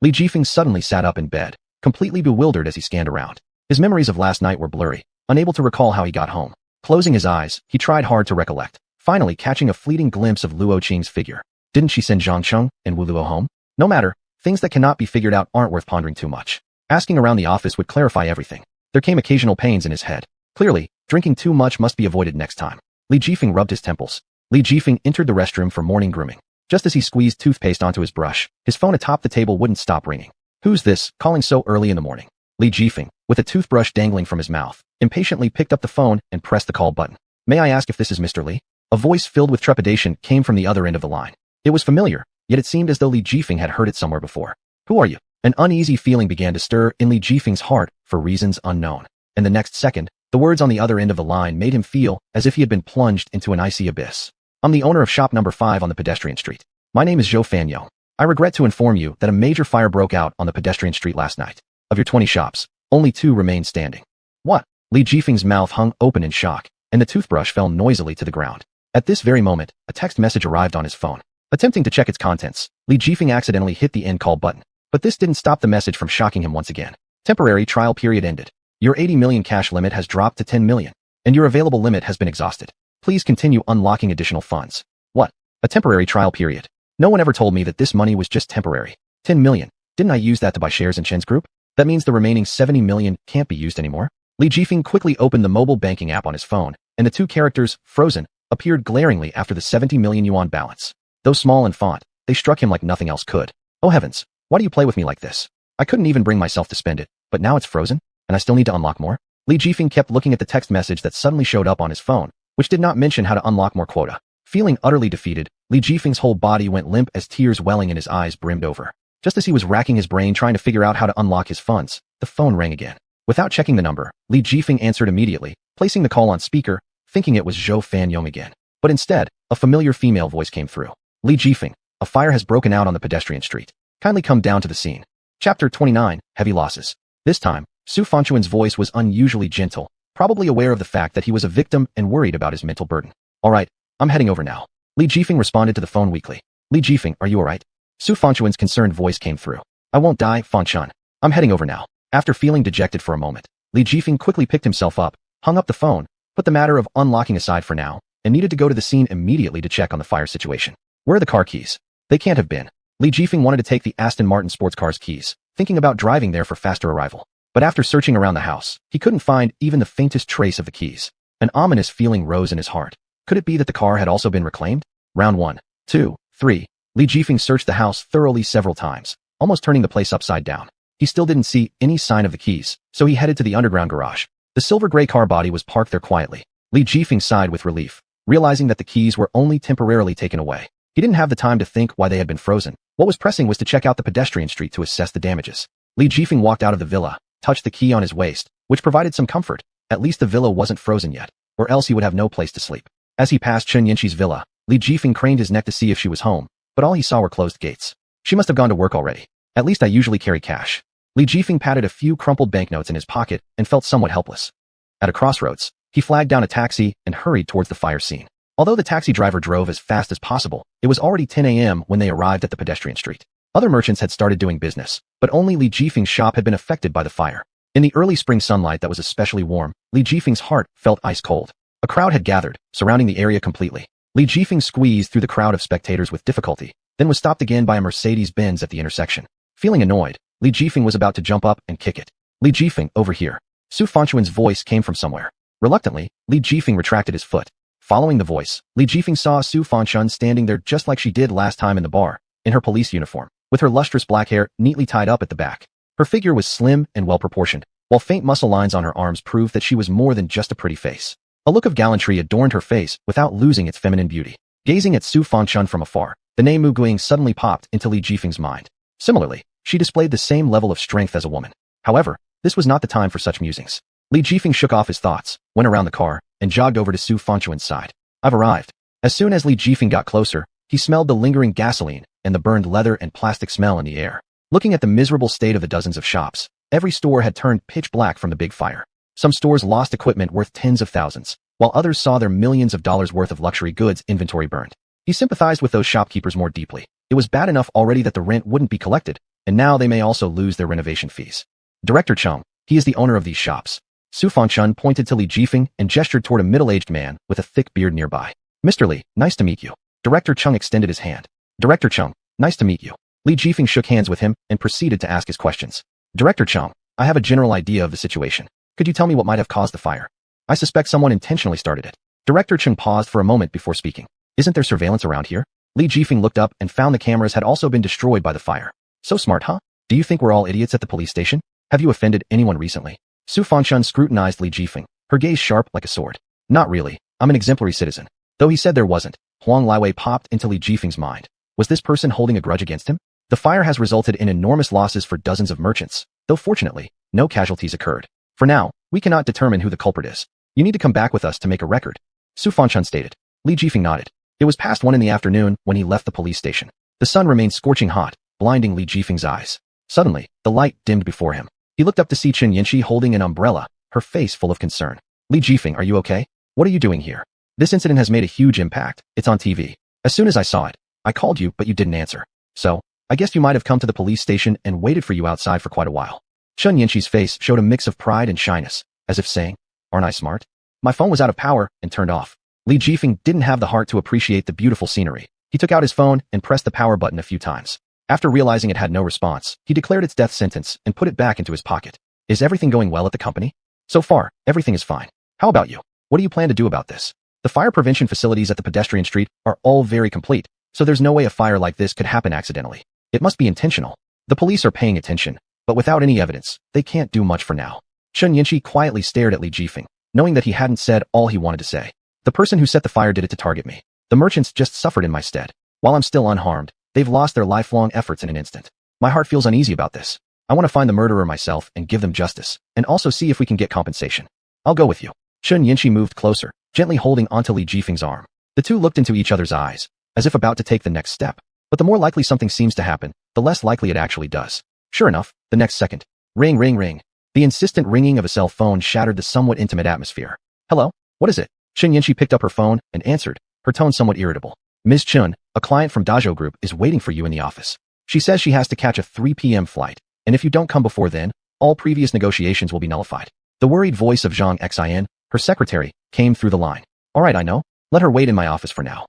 [SPEAKER 1] Li Jifeng suddenly sat up in bed, completely bewildered as he scanned around. His memories of last night were blurry, unable to recall how he got home. Closing his eyes, he tried hard to recollect, finally catching a fleeting glimpse of Luo Qing's figure. Didn't she send Zhang Cheng and Wu Luo home? No matter, things that cannot be figured out aren't worth pondering too much. Asking around the office would clarify everything. There came occasional pains in his head. Clearly, drinking too much must be avoided next time. Li Jifeng rubbed his temples. Li Jifeng entered the restroom for morning grooming. Just as he squeezed toothpaste onto his brush, his phone atop the table wouldn't stop ringing. Who's this, calling so early in the morning? Li Jifeng, with a toothbrush dangling from his mouth, impatiently picked up the phone and pressed the call button. May I ask if this is Mr. Li? A voice filled with trepidation came from the other end of the line. It was familiar, yet it seemed as though Li Jifeng had heard it somewhere before. Who are you? An uneasy feeling began to stir in Li Jifeng's heart for reasons unknown. And the next second, the words on the other end of the line made him feel as if he had been plunged into an icy abyss. I'm the owner of shop number 5 on the pedestrian street. My name is xuanhuan. I regret to inform you that a major fire broke out on the pedestrian street last night. Of your 20 shops, only 2 remain standing. What? Li Jifeng's mouth hung open in shock, and the toothbrush fell noisily to the ground. At this very moment, a text message arrived on his phone. Attempting to check its contents, Li Jifeng accidentally hit the end call button. But this didn't stop the message from shocking him once again. Temporary trial period ended. Your 80 million cash limit has dropped to 10 million, and your available limit has been exhausted. Please continue unlocking additional funds. What? A temporary trial period? No one ever told me that this money was just temporary. 10 million. Didn't I use that to buy shares in Chen's group? That means the remaining 70 million can't be used anymore? Li Jifeng quickly opened the mobile banking app on his phone, and the 2 characters, frozen, appeared glaringly after the 70 million yuan balance. Though small in font, they struck him like nothing else could. Oh heavens, why do you play with me like this? I couldn't even bring myself to spend it, but now it's frozen, and I still need to unlock more? Li Jifeng kept looking at the text message that suddenly showed up on his phone, which did not mention how to unlock more quota. Feeling utterly defeated, Li Jifeng's whole body went limp as tears welling in his eyes brimmed over. Just as he was racking his brain trying to figure out how to unlock his funds, the phone rang again. Without checking the number, Li Jifeng answered immediately, placing the call on speaker, thinking it was Zhou Fanyong again. But instead, a familiar female voice came through. Li Jifeng, a fire has broken out on the pedestrian street. Kindly come down to the scene. Chapter 29, Heavy Losses. This time, Su Fanchuan's voice was unusually gentle, probably aware of the fact that he was a victim and worried about his mental burden. All right, I'm heading over now. Li Jifeng responded to the phone weakly. Li Jifeng, are you all right? Su Fanchuan's concerned voice came through. I won't die, Fanchun. I'm heading over now. After feeling dejected for a moment, Li Jifeng quickly picked himself up, hung up the phone, put the matter of unlocking aside for now, and needed to go to the scene immediately to check on the fire situation. Where are the car keys? They can't have been. Li Jifeng wanted to take the Aston Martin sports car's keys, thinking about driving there for faster arrival. But after searching around the house, he couldn't find even the faintest trace of the keys. An ominous feeling rose in his heart. Could it be that the car had also been reclaimed? Round 1, 2, 3. Li Jifeng searched the house thoroughly several times, almost turning the place upside down. He still didn't see any sign of the keys, so he headed to the underground garage. The silver-gray car body was parked there quietly. Li Jifeng sighed with relief, realizing that the keys were only temporarily taken away. He didn't have the time to think why they had been frozen. What was pressing was to check out the pedestrian street to assess the damages. Li Jifeng walked out of the villa, touched the key on his waist, which provided some comfort. At least the villa wasn't frozen yet, or else he would have no place to sleep. As he passed Chun Yinshi's villa, Li Jifeng craned his neck to see if she was home, but all he saw were closed gates. She must have gone to work already. At least I usually carry cash. Li Jifeng patted a few crumpled banknotes in his pocket and felt somewhat helpless. At a crossroads, he flagged down a taxi and hurried towards the fire scene. Although the taxi driver drove as fast as possible, it was already 10 a.m. when they arrived at the pedestrian street. Other merchants had started doing business, but only Li Jifeng's shop had been affected by the fire. In the early spring sunlight that was especially warm, Li Jifeng's heart felt ice cold. A crowd had gathered, surrounding the area completely. Li Jifeng squeezed through the crowd of spectators with difficulty, then was stopped again by a Mercedes-Benz at the intersection. Feeling annoyed, Li Jifeng was about to jump up and kick it. Li Jifeng, over here. Xuanhuan's voice came from somewhere. Reluctantly, Li Jifeng retracted his foot. Following the voice, Li Jifeng saw Xuanhuan standing there just like she did last time in the bar, in her police uniform, with her lustrous black hair neatly tied up at the back. Her figure was slim and well-proportioned, while faint muscle lines on her arms proved that she was more than just a pretty face. A look of gallantry adorned her face without losing its feminine beauty. Gazing at Xuanhuan from afar, the name Mu Guing suddenly popped into Li Jifeng's mind. Similarly, she displayed the same level of strength as a woman. However, this was not the time for such musings. Li Jifeng shook off his thoughts, went around the car, and jogged over to Xuanhuan's side. I've arrived. As soon as Li Jifeng got closer, he smelled the lingering gasoline and the burned leather and plastic smell in the air. Looking at the miserable state of the dozens of shops, every store had turned pitch black from the big fire. Some stores lost equipment worth tens of thousands, while others saw their millions of dollars worth of luxury goods inventory burned. He sympathized with those shopkeepers more deeply. It was bad enough already that the rent wouldn't be collected, and now they may also lose their renovation fees. Director Chung, he is the owner of these shops. Xuanhuan pointed to Li Jifeng and gestured toward a middle-aged man with a thick beard nearby. Mr. Li, nice to meet you. Director Chung extended his hand. Director Chung, nice to meet you. Li Jifeng shook hands with him and proceeded to ask his questions. Director Chung, I have a general idea of the situation. Could you tell me what might have caused the fire? I suspect someone intentionally started it. Director Chung paused for a moment before speaking. Isn't there surveillance around here? Li Jifeng looked up and found the cameras had also been destroyed by the fire. So smart, huh? Do you think we're all idiots at the police station? Have you offended anyone recently? Xuanhuan scrutinized Li Jifeng, her gaze sharp like a sword. Not really. I'm an exemplary citizen. Though he said there wasn't, Huang Liwei popped into Li Jifeng's mind. Was this person holding a grudge against him? The fire has resulted in enormous losses for dozens of merchants, though fortunately, no casualties occurred. For now, we cannot determine who the culprit is. You need to come back with us to make a record. Xuanhuan stated. Li Jifeng nodded. It was past 1 in the afternoon when he left the police station. The sun remained scorching hot, blinding Li Jifeng's eyes. Suddenly, the light dimmed before him. He looked up to see Chen Yanxi holding an umbrella, her face full of concern. Li Jifeng, are you okay? What are you doing here? This incident has made a huge impact. It's on TV. As soon as I saw it, I called you, but you didn't answer. So, I guess you might have come to the police station and waited for you outside for quite a while. Chen Yanxi's face showed a mix of pride and shyness, as if saying, aren't I smart? My phone was out of power and turned off. Li Jifeng didn't have the heart to appreciate the beautiful scenery. He took out his phone and pressed the power button a few times. After realizing it had no response, he declared its death sentence and put it back into his pocket. Is everything going well at the company? So far, everything is fine. How about you? What do you plan to do about this? The fire prevention facilities at the pedestrian street are all very complete, so there's no way a fire like this could happen accidentally. It must be intentional. The police are paying attention, but without any evidence, they can't do much for now. Chen Yanxi quietly stared at Li Jifeng, knowing that he hadn't said all he wanted to say. The person who set the fire did it to target me. The merchants just suffered in my stead. While I'm still unharmed, they've lost their lifelong efforts in an instant. My heart feels uneasy about this. I want to find the murderer myself and give them justice, and also see if we can get compensation. I'll go with you. Chen Yanxi moved closer, gently holding onto Li Jifeng's arm. The two looked into each other's eyes, as if about to take the next step. But the more likely something seems to happen, the less likely it actually does. Sure enough, the next second. Ring, ring, ring. The insistent ringing of a cell phone shattered the somewhat intimate atmosphere. Hello? What is it? Chen Yanxi picked up her phone and answered, her tone somewhat irritable. Ms. Chun, a client from Dazhou Group is waiting for you in the office. She says she has to catch a 3 p.m. flight, and if you don't come before then, all previous negotiations will be nullified. The worried voice of Zhang Xin, her secretary, came through the line. All right, I know. Let her wait in my office for now.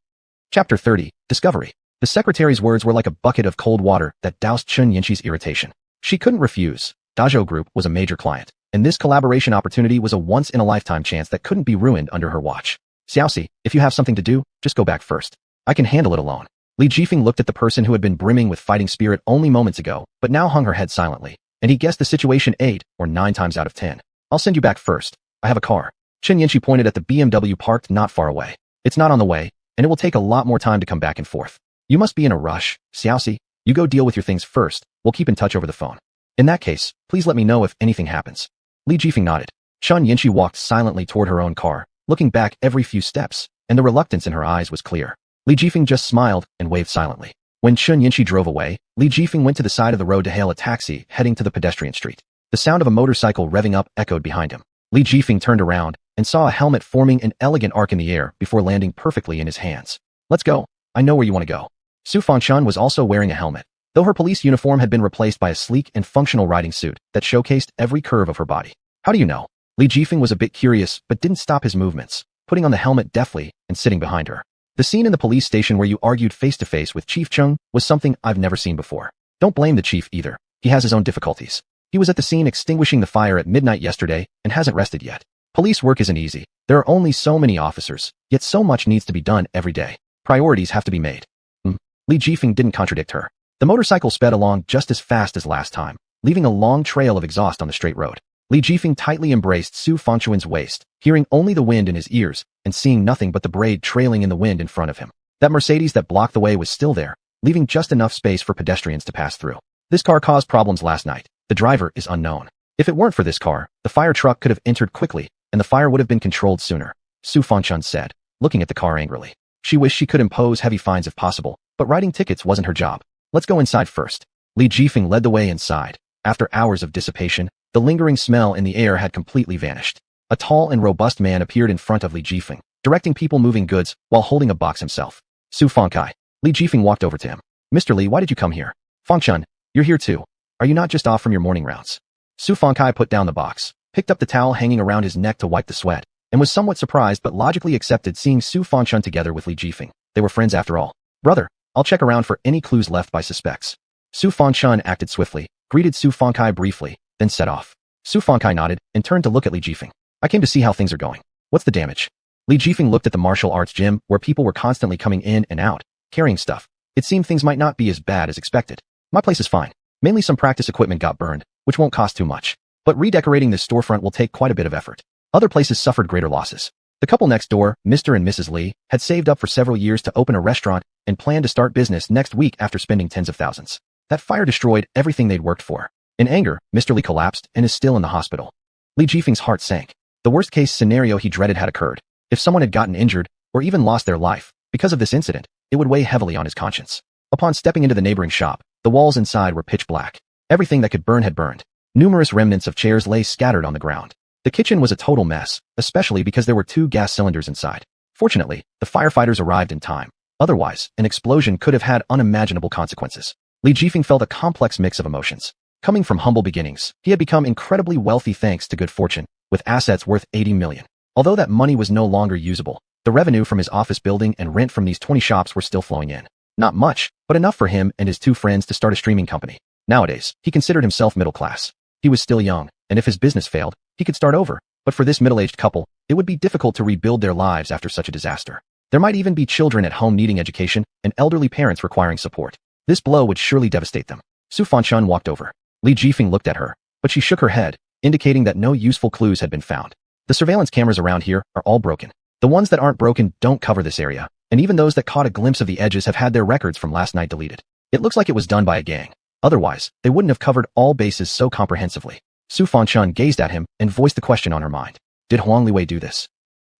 [SPEAKER 1] Chapter 30, Discovery. The secretary's words were like a bucket of cold water that doused Chen Yanxi's irritation. She couldn't refuse. Dazhou Group was a major client, and this collaboration opportunity was a once-in-a-lifetime chance that couldn't be ruined under her watch. Xiaoxi, if you have something to do, just go back first. I can handle it alone. Li Jifeng looked at the person who had been brimming with fighting spirit only moments ago, but now hung her head silently, and he guessed the situation 8 or 9 times out of 10. I'll send you back first. I have a car. Chen Yanxi pointed at the BMW parked not far away. It's not on the way, and it will take a lot more time to come back and forth. You must be in a rush, Xiaoxi. You go deal with your things first. We'll keep in touch over the phone. In that case, please let me know if anything happens. Li Jifeng nodded. Chen Yanxi walked silently toward her own car, looking back every few steps, and the reluctance in her eyes was clear. Li Jifeng just smiled and waved silently. When Chen Yanxi drove away, Li Jifeng went to the side of the road to hail a taxi heading to the pedestrian street. The sound of a motorcycle revving up echoed behind him. Li Jifeng turned around and saw a helmet forming an elegant arc in the air before landing perfectly in his hands. Let's go. I know where you want to go. Xuanhuan was also wearing a helmet. though her police uniform had been replaced by a sleek and functional riding suit that showcased every curve of her body. How do you know? Li Jifeng was a bit curious but didn't stop his movements, putting on the helmet deftly and sitting behind her. The scene in the police station where you argued face-to-face with Chief Chung was something I've never seen before. Don't blame the chief either. He has his own difficulties. He was at the scene extinguishing the fire at midnight yesterday and hasn't rested yet. Police work isn't easy. There are only so many officers, yet so much needs to be done every day. Priorities have to be made. Li Jifeng didn't contradict her. The motorcycle sped along just as fast as last time, leaving a long trail of exhaust on the straight road. Li Jifeng tightly embraced Su Fanchuan's waist, hearing only the wind in his ears and seeing nothing but the braid trailing in the wind in front of him. That Mercedes that blocked the way was still there, leaving just enough space for pedestrians to pass through. This car caused problems last night. The driver is unknown. If it weren't for this car, the fire truck could have entered quickly, and the fire would have been controlled sooner, Su Fanchun said, looking at the car angrily. She wished she could impose heavy fines if possible, but writing tickets wasn't her job. Let's go inside first. Li Jifeng led the way inside. After hours of dissipation, the lingering smell in the air had completely vanished. A tall and robust man appeared in front of Li Jifeng, directing people moving goods while holding a box himself. Su Fangkai. Li Jifeng walked over to him. Mr. Li, why did you come here? Fangchun, you're here too. Are you not just off from your morning rounds? Su Fangkai put down the box, picked up the towel hanging around his neck to wipe the sweat, and was somewhat surprised but logically accepted seeing Su Fangchun together with Li Jifeng. They were friends after all. Brother, I'll check around for any clues left by suspects. Su Fangchun acted swiftly, greeted Su Fangkai briefly, then set off. Su Fangkai nodded and turned to look at Li Jifeng. I came to see how things are going. What's the damage? Li Jifeng looked at the martial arts gym where people were constantly coming in and out, carrying stuff. It seemed things might not be as bad as expected. My place is fine. Mainly some practice equipment got burned, which won't cost too much. But redecorating this storefront will take quite a bit of effort. Other places suffered greater losses. The couple next door, Mr. and Mrs. Li, had saved up for several years to open a restaurant and planned to start business next week after spending tens of thousands. That fire destroyed everything they'd worked for. In anger, Mr. Li collapsed and is still in the hospital. Li Jifeng's heart sank. The worst-case scenario he dreaded had occurred. If someone had gotten injured, or even lost their life, because of this incident, it would weigh heavily on his conscience. Upon stepping into the neighboring shop, the walls inside were pitch black. Everything that could burn had burned. Numerous remnants of chairs lay scattered on the ground. The kitchen was a total mess, especially because there were 2 gas cylinders inside. Fortunately, the firefighters arrived in time. Otherwise, an explosion could have had unimaginable consequences. Li Jifeng felt a complex mix of emotions. Coming from humble beginnings, he had become incredibly wealthy thanks to good fortune, with assets worth 80 million. Although that money was no longer usable, the revenue from his office building and rent from these 20 shops were still flowing in. Not much, but enough for him and his 2 friends to start a streaming company. Nowadays, he considered himself middle class. He was still young, and if his business failed, he could start over. But for this middle-aged couple, it would be difficult to rebuild their lives after such a disaster. There might even be children at home needing education and elderly parents requiring support. This blow would surely devastate them. Su Fanchun walked over. Li Jifeng looked at her, but she shook her head, indicating that no useful clues had been found. The surveillance cameras around here are all broken. The ones that aren't broken don't cover this area, and even those that caught a glimpse of the edges have had their records from last night deleted. It looks like it was done by a gang. Otherwise, they wouldn't have covered all bases so comprehensively. Su Fanchun gazed at him and voiced the question on her mind. Did Huang Liwei do this?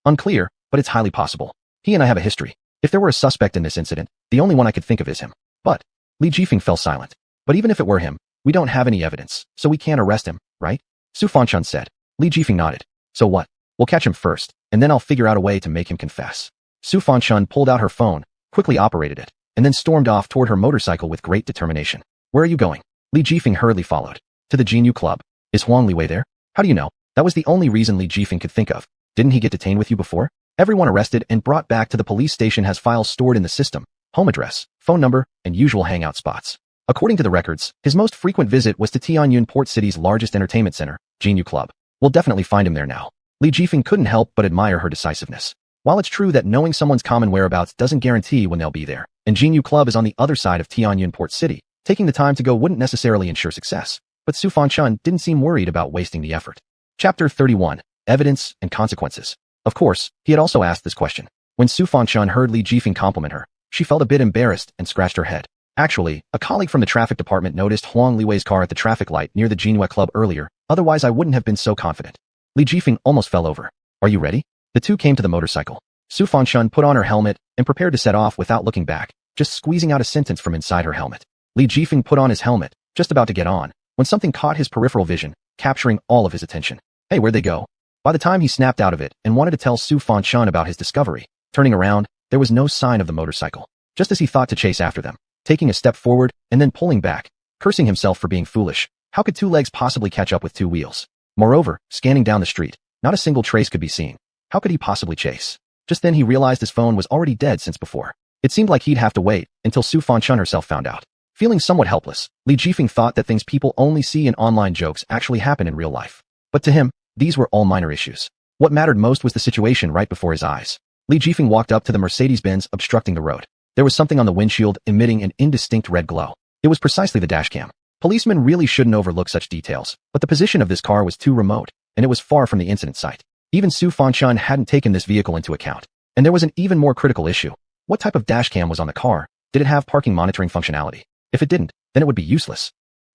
[SPEAKER 1] Unclear, but it's highly possible. He and I have a history. If there were a suspect in this incident, the only one I could think of is him. But, Li Jifeng fell silent. But even if it were him, we don't have any evidence, so we can't arrest him, right? Su Fanchun said. Li Jifeng nodded. So what? We'll catch him first, and then I'll figure out a way to make him confess. Su Fanchun pulled out her phone, quickly operated it, and then stormed off toward her motorcycle with great determination. Where are you going? Li Jifeng hurriedly followed. To the Jinyu Club. Is Huang Liwei there? How do you know? That was the only reason Li Jifeng could think of. Didn't he get detained with you before? Everyone arrested and brought back to the police station has files stored in the system, home address, phone number, and usual hangout spots. According to the records, his most frequent visit was to Tianyun Port City's largest entertainment center, Jinyu Club. We'll definitely find him there now. Li Jifeng couldn't help but admire her decisiveness. While it's true that knowing someone's common whereabouts doesn't guarantee when they'll be there, and Jinyu Club is on the other side of Tianyun Port City, taking the time to go wouldn't necessarily ensure success. But Su Fanchun didn't seem worried about wasting the effort. Chapter 31. Evidence and Consequences. Of course, he had also asked this question. When Su Fanchun heard Li Jifeng compliment her, she felt a bit embarrassed and scratched her head. Actually, a colleague from the traffic department noticed Huang Liwei's car at the traffic light near the Jinyu Club earlier, otherwise I wouldn't have been so confident. Li Jifeng almost fell over. Are you ready? The two came to the motorcycle. Su Fanchun put on her helmet and prepared to set off without looking back, just squeezing out a sentence from inside her helmet. Li Jifeng put on his helmet, just about to get on, when something caught his peripheral vision, capturing all of his attention. Hey, where'd they go? By the time he snapped out of it and wanted to tell Su Fanchun about his discovery, turning around, there was no sign of the motorcycle. Just as he thought to chase after them, taking a step forward and then pulling back, cursing himself for being foolish. How could two legs possibly catch up with two wheels? Moreover, scanning down the street, not a single trace could be seen. How could he possibly chase? Just then he realized his phone was already dead since before. It seemed like he'd have to wait until xuanhuan herself found out. Feeling somewhat helpless, Li Jifeng thought that things people only see in online jokes actually happen in real life. But to him, these were all minor issues. What mattered most was the situation right before his eyes. Li Jifeng walked up to the Mercedes-Benz obstructing the road. There was something on the windshield emitting an indistinct red glow. It was precisely the dashcam. Policemen really shouldn't overlook such details, but the position of this car was too remote, and it was far from the incident site. Even xuanhuan hadn't taken this vehicle into account. And there was an even more critical issue. What type of dashcam was on the car? Did it have parking monitoring functionality? If it didn't, then it would be useless.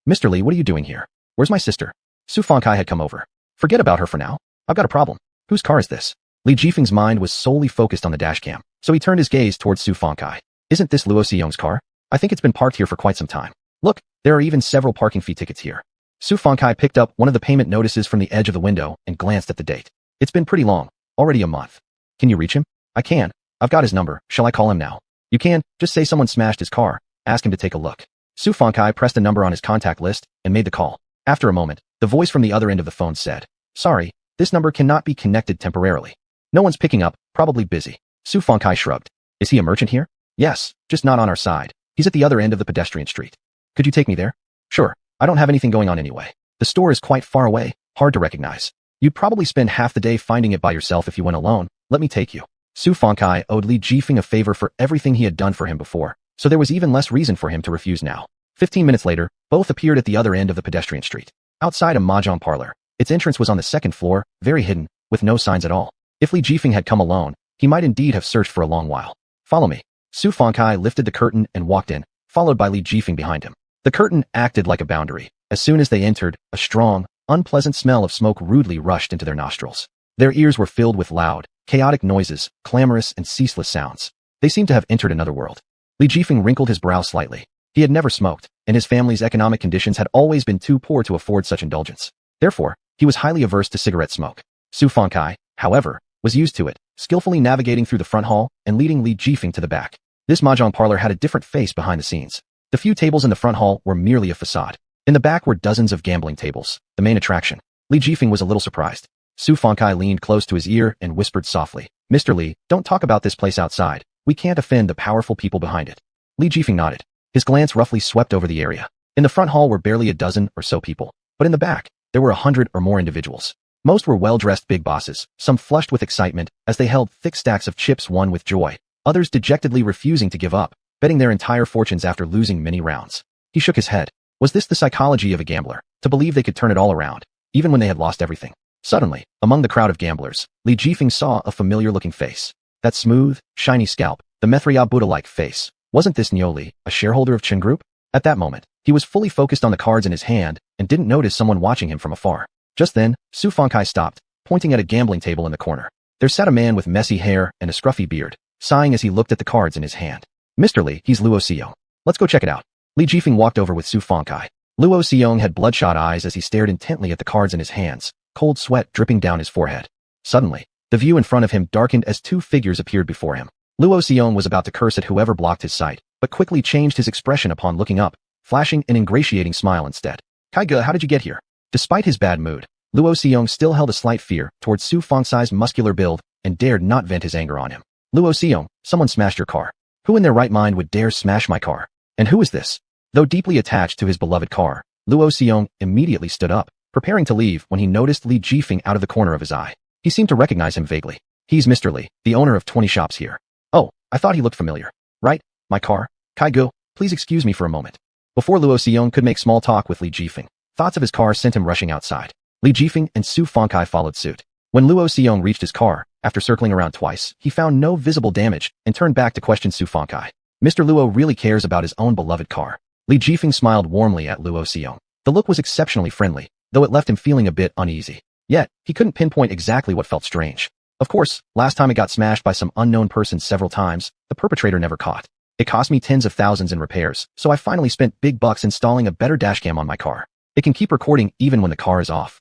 [SPEAKER 1] Mr. Li, what are you doing here? Where's my sister? xuanhuan had come over. Forget about her for now. I've got a problem. Whose car is this? Li Jifeng's mind was solely focused on the dashcam, so he turned his gaze towards xuanhuan. Isn't this Luo Xiong's car? I think it's been parked here for quite some time. Look, there are even several parking fee tickets here. xuanhuan picked up one of the payment notices from the edge of the window and glanced at the date. It's been pretty long, already a month. Can you reach him? I can. I've got his number. Shall I call him now? You can. Just say someone smashed his car. Ask him to take a look. xuanhuan pressed a number on his contact list and made the call. After a moment, the voice from the other end of the phone said, "Sorry, this number cannot be connected temporarily. No one's picking up, probably busy." xuanhuan shrugged. Is he a merchant here? Yes, just not on our side. He's at the other end of the pedestrian street. Could you take me there? Sure. I don't have anything going on anyway. The store is quite far away, hard to recognize. You'd probably spend half the day finding it by yourself if you went alone. Let me take you. xuanhuan owed Li Jifeng a favor for everything he had done for him before, so there was even less reason for him to refuse now. 15 minutes later, both appeared at the other end of the pedestrian street. Outside a mahjong parlor. Its entrance was on the second floor, very hidden, with no signs at all. If Li Jifeng had come alone, he might indeed have searched for a long while. Follow me. xuanhuan lifted the curtain and walked in, followed by Li Jifeng behind him. The curtain acted like a boundary. As soon as they entered, a strong, unpleasant smell of smoke rudely rushed into their nostrils. Their ears were filled with loud, chaotic noises, clamorous and ceaseless sounds. They seemed to have entered another world. Li Jifeng wrinkled his brow slightly. He had never smoked, and his family's economic conditions had always been too poor to afford such indulgence. Therefore, he was highly averse to cigarette smoke. xuanhuan, however, was used to it, skillfully navigating through the front hall and leading Li Jifeng to the back. This mahjong parlor had a different face behind the scenes. The few tables in the front hall were merely a facade. In the back were dozens of gambling tables, the main attraction. Li Jifeng was a little surprised. xuanhuan leaned close to his ear and whispered softly, "Mr. Li, don't talk about this place outside. We can't offend the powerful people behind it." Li Jifeng nodded. His glance roughly swept over the area. In the front hall were barely a dozen or so people, but in the back, there were 100 or more individuals. Most were well-dressed big bosses, some flushed with excitement as they held thick stacks of chips won with joy, others dejectedly refusing to give up, betting their entire fortunes after losing many rounds. He shook his head. Was this the psychology of a gambler, to believe they could turn it all around, even when they had lost everything? Suddenly, among the crowd of gamblers, Li Jifeng saw a familiar-looking face. That smooth, shiny scalp, the Mithriya Buddha-like face. Wasn't this Neo Li, a shareholder of Chen Group? At that moment, he was fully focused on the cards in his hand and didn't notice someone watching him from afar. Just then, xuanhuan stopped, pointing at a gambling table in the corner. There sat a man with messy hair and a scruffy beard, sighing as he looked at the cards in his hand. "Mr. Li, he's Luo Xiong. Let's go check it out." Li Jifeng walked over with xuanhuan. Luo Xiong had bloodshot eyes as he stared intently at the cards in his hands, cold sweat dripping down his forehead. Suddenly, the view in front of him darkened as two figures appeared before him. Luo Xiong was about to curse at whoever blocked his sight, but quickly changed his expression upon looking up, flashing an ingratiating smile instead. "Kaiga, how did you get here?" Despite his bad mood, Luo Xiong still held a slight fear towards xuanhuan's muscular build and dared not vent his anger on him. "Luo Xiong, someone smashed your car. Who in their right mind would dare smash my car? And who is this?" Though deeply attached to his beloved car, Luo Xiong immediately stood up, preparing to leave when he noticed Li Jifeng out of the corner of his eye. He seemed to recognize him vaguely. "He's Mr. Li, the owner of 20 shops here." "Oh, I thought he looked familiar." "Right, my car. Kaigo, please excuse me for a moment." Before Luo Xiong could make small talk with Li Jifeng, thoughts of his car sent him rushing outside. Li Jifeng and xuanhuan followed suit. When Luo Xiong reached his car, after circling around twice, he found no visible damage and turned back to question xuanhuan. Mr. Luo really cares about his own beloved car. Li Jifeng smiled warmly at Luo Xiong. The look was exceptionally friendly, though it left him feeling a bit uneasy. Yet, he couldn't pinpoint exactly what felt strange. Of course, last time it got smashed by some unknown person several times, the perpetrator never caught. It cost me tens of thousands in repairs, so I finally spent big bucks installing a better dashcam on my car. It can keep recording even when the car is off.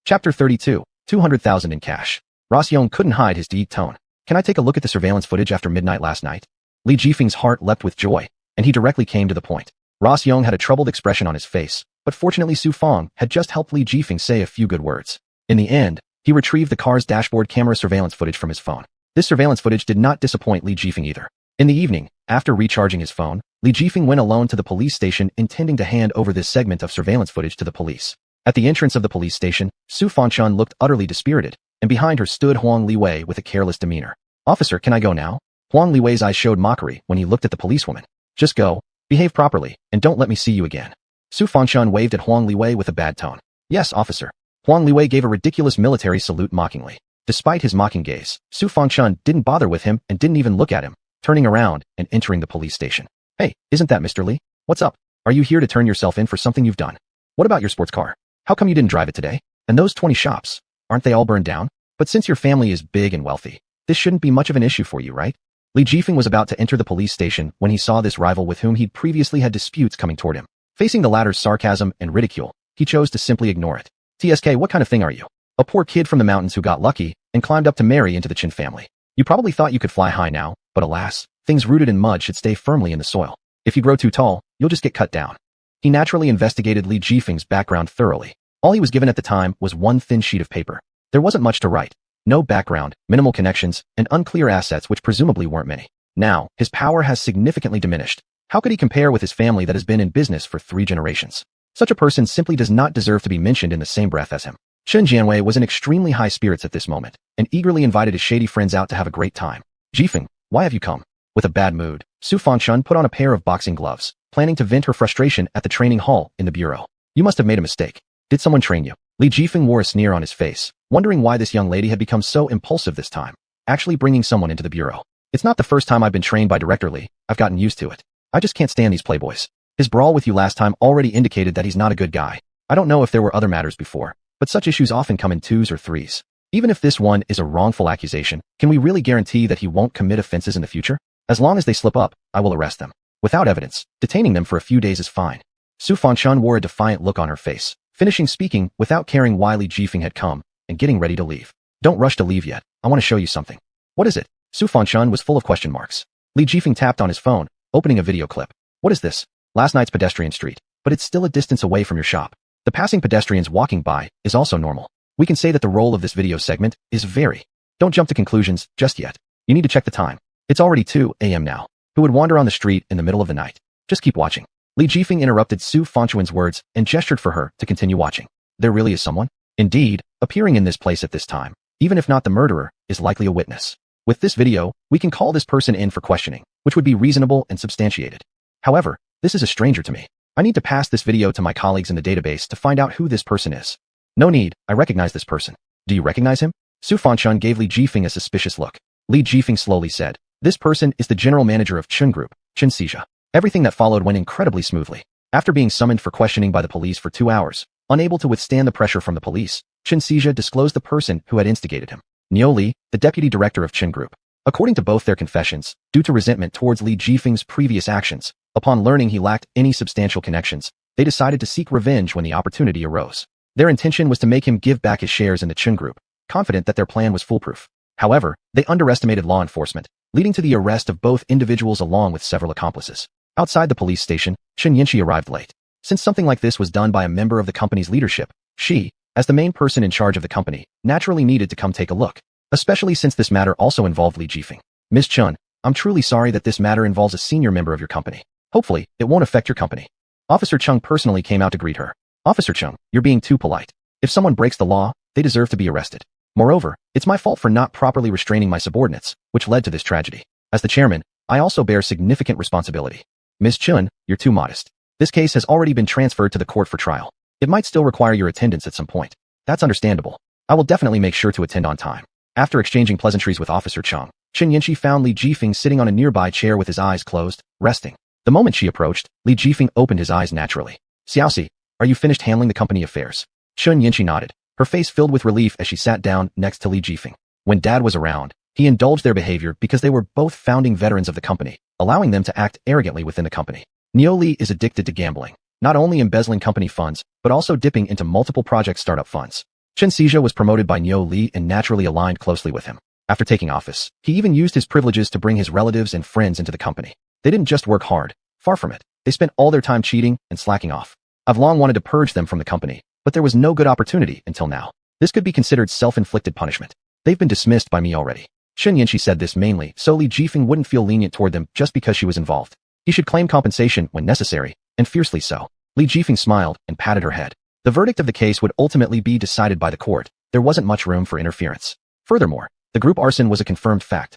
[SPEAKER 1] Chapter 32, 200,000 in cash. Rossiong couldn't hide his deep tone. "Can I take a look at the surveillance footage after midnight last night?" Li Jifeng's heart leapt with joy. and he directly came to the point. Ross Young had a troubled expression on his face, but fortunately Su Fang had just helped Li Jifeng say a few good words. In the end, he retrieved the car's dashboard camera surveillance footage from his phone. This surveillance footage did not disappoint Li Jifeng either. In the evening, after recharging his phone, Li Jifeng went alone to the police station intending to hand over this segment of surveillance footage to the police. At the entrance of the police station, Su Fangchun looked utterly dispirited, and behind her stood Huang Liwei with a careless demeanor. "Officer, can I go now?" Huang Liwei's eyes showed mockery when he looked at the policewoman. "Just go, behave properly, and don't let me see you again." Su Fangchun waved at Huang Liwei with a bad tone. "Yes, officer." Huang Liwei gave a ridiculous military salute mockingly. Despite his mocking gaze, Su Fangchun didn't bother with him and didn't even look at him, turning around and entering the police station. "Hey, isn't that Mr. Li? What's up? Are you here to turn yourself in for something you've done? What about your sports car? How come you didn't drive it today? And those 20 shops, aren't they all burned down? But since your family is big and wealthy, this shouldn't be much of an issue for you, right?" Li Jifeng was about to enter the police station when he saw this rival with whom he'd previously had disputes coming toward him. Facing the latter's sarcasm and ridicule, he chose to simply ignore it. "TSK, what kind of thing are you? A poor kid from the mountains who got lucky and climbed up to marry into the Qin family. You probably thought you could fly high now, but alas, things rooted in mud should stay firmly in the soil. If you grow too tall, you'll just get cut down." He naturally investigated Li Jifeng's background thoroughly. All he was given at the time was one thin sheet of paper. There wasn't much to write. No background, minimal connections, and unclear assets which presumably weren't many. Now, his power has significantly diminished. How could he compare with his family that has been in business for 3 generations? Such a person simply does not deserve to be mentioned in the same breath as him. Chen Jianwei was in extremely high spirits at this moment, and eagerly invited his shady friends out to have a great time. "Jifeng, why have you come?" With a bad mood, Su Fangchun put on a pair of boxing gloves, planning to vent her frustration at the training hall in the bureau. "You must have made a mistake. Did someone train you?" Li Jifeng wore a sneer on his face, wondering why this young lady had become so impulsive this time, actually bringing someone into the bureau. "It's not the first time I've been trained by Director Li. I've gotten used to it. I just can't stand these playboys. His brawl with you last time already indicated that he's not a good guy. I don't know if there were other matters before, but such issues often come in 2s or 3s. Even if this one is a wrongful accusation, can we really guarantee that he won't commit offenses in the future? As long as they slip up, I will arrest them. Without evidence, detaining them for a few days is fine." Su Fangchun wore a defiant look on her face, finishing speaking without caring why Li Jifeng had come, and getting ready to leave. "Don't rush to leave yet. I want to show you something." "What is it?" Su Fangchun was full of question marks. Li Jifeng tapped on his phone, opening a video clip. "What is this?" "Last night's pedestrian street, but it's still a distance away from your shop. The passing pedestrians walking by is also normal. We can say that the role of this video segment is very. Don't jump to conclusions just yet. You need to check the time. It's already 2 a.m. now. Who would wander on the street in the middle of the night? Just keep watching." Li Jifeng interrupted Su Fangchun's words and gestured for her to continue watching. There really is someone, indeed, appearing in this place at this time. Even if not the murderer, is likely a witness. With this video, we can call this person in for questioning, which would be reasonable and substantiated. However, this is a stranger to me. I need to pass this video to my colleagues in the database to find out who this person is. "No need, I recognize this person." "Do you recognize him?" Su Fangchun gave Li Jifeng a suspicious look. Li Jifeng slowly said, "This person is the general manager of Qin Group, Qin Xija." Everything that followed went incredibly smoothly. After being summoned for questioning by the police for 2 hours, unable to withstand the pressure from the police, Qin Xija disclosed the person who had instigated him. Nero Li, the deputy director of Qin Group. According to both their confessions, due to resentment towards Li Jifeng's previous actions, upon learning he lacked any substantial connections, they decided to seek revenge when the opportunity arose. Their intention was to make him give back his shares in the Qin Group, confident that their plan was foolproof. However, they underestimated law enforcement, leading to the arrest of both individuals along with several accomplices. Outside the police station, Chen Yanqi arrived late. Since something like this was done by a member of the company's leadership, she, as the main person in charge of the company, naturally needed to come take a look, especially since this matter also involved Li Jifeng. "Ms. Chen, I'm truly sorry that this matter involves a senior member of your company. Hopefully, it won't affect your company." Officer Chung personally came out to greet her. "Officer Chung, you're being too polite. If someone breaks the law, they deserve to be arrested. Moreover, it's my fault for not properly restraining my subordinates, which led to this tragedy. As the chairman, I also bear significant responsibility." "Ms. Chun, you're too modest. This case has already been transferred to the court for trial. It might still require your attendance at some point. That's understandable. I will definitely make sure to attend on time." After exchanging pleasantries with Officer Chung, Chen Yanqi found Li Jifeng sitting on a nearby chair with his eyes closed, resting. The moment she approached, Li Jifeng opened his eyes naturally. "Xiaoxi, are you finished handling the company affairs?" Chen Yanqi nodded, her face filled with relief as she sat down next to Li Jifeng. When Dad was around, he indulged their behavior because they were both founding veterans of the company, allowing them to act arrogantly within the company. Neo Li is addicted to gambling, not only embezzling company funds, but also dipping into multiple project startup funds. Chen Xija was promoted by Neo Li and naturally aligned closely with him. After taking office, he even used his privileges to bring his relatives and friends into the company. They didn't just work hard. Far from it. They spent all their time cheating and slacking off. I've long wanted to purge them from the company, but there was no good opportunity until now. This could be considered self-inflicted punishment. They've been dismissed by me already. Chen Yinxi said this mainly so Li Jifeng wouldn't feel lenient toward them just because she was involved. He should claim compensation when necessary, and fiercely so. Li Jifeng smiled and patted her head. The verdict of the case would ultimately be decided by the court. There wasn't much room for interference. Furthermore, the group arson was a confirmed fact.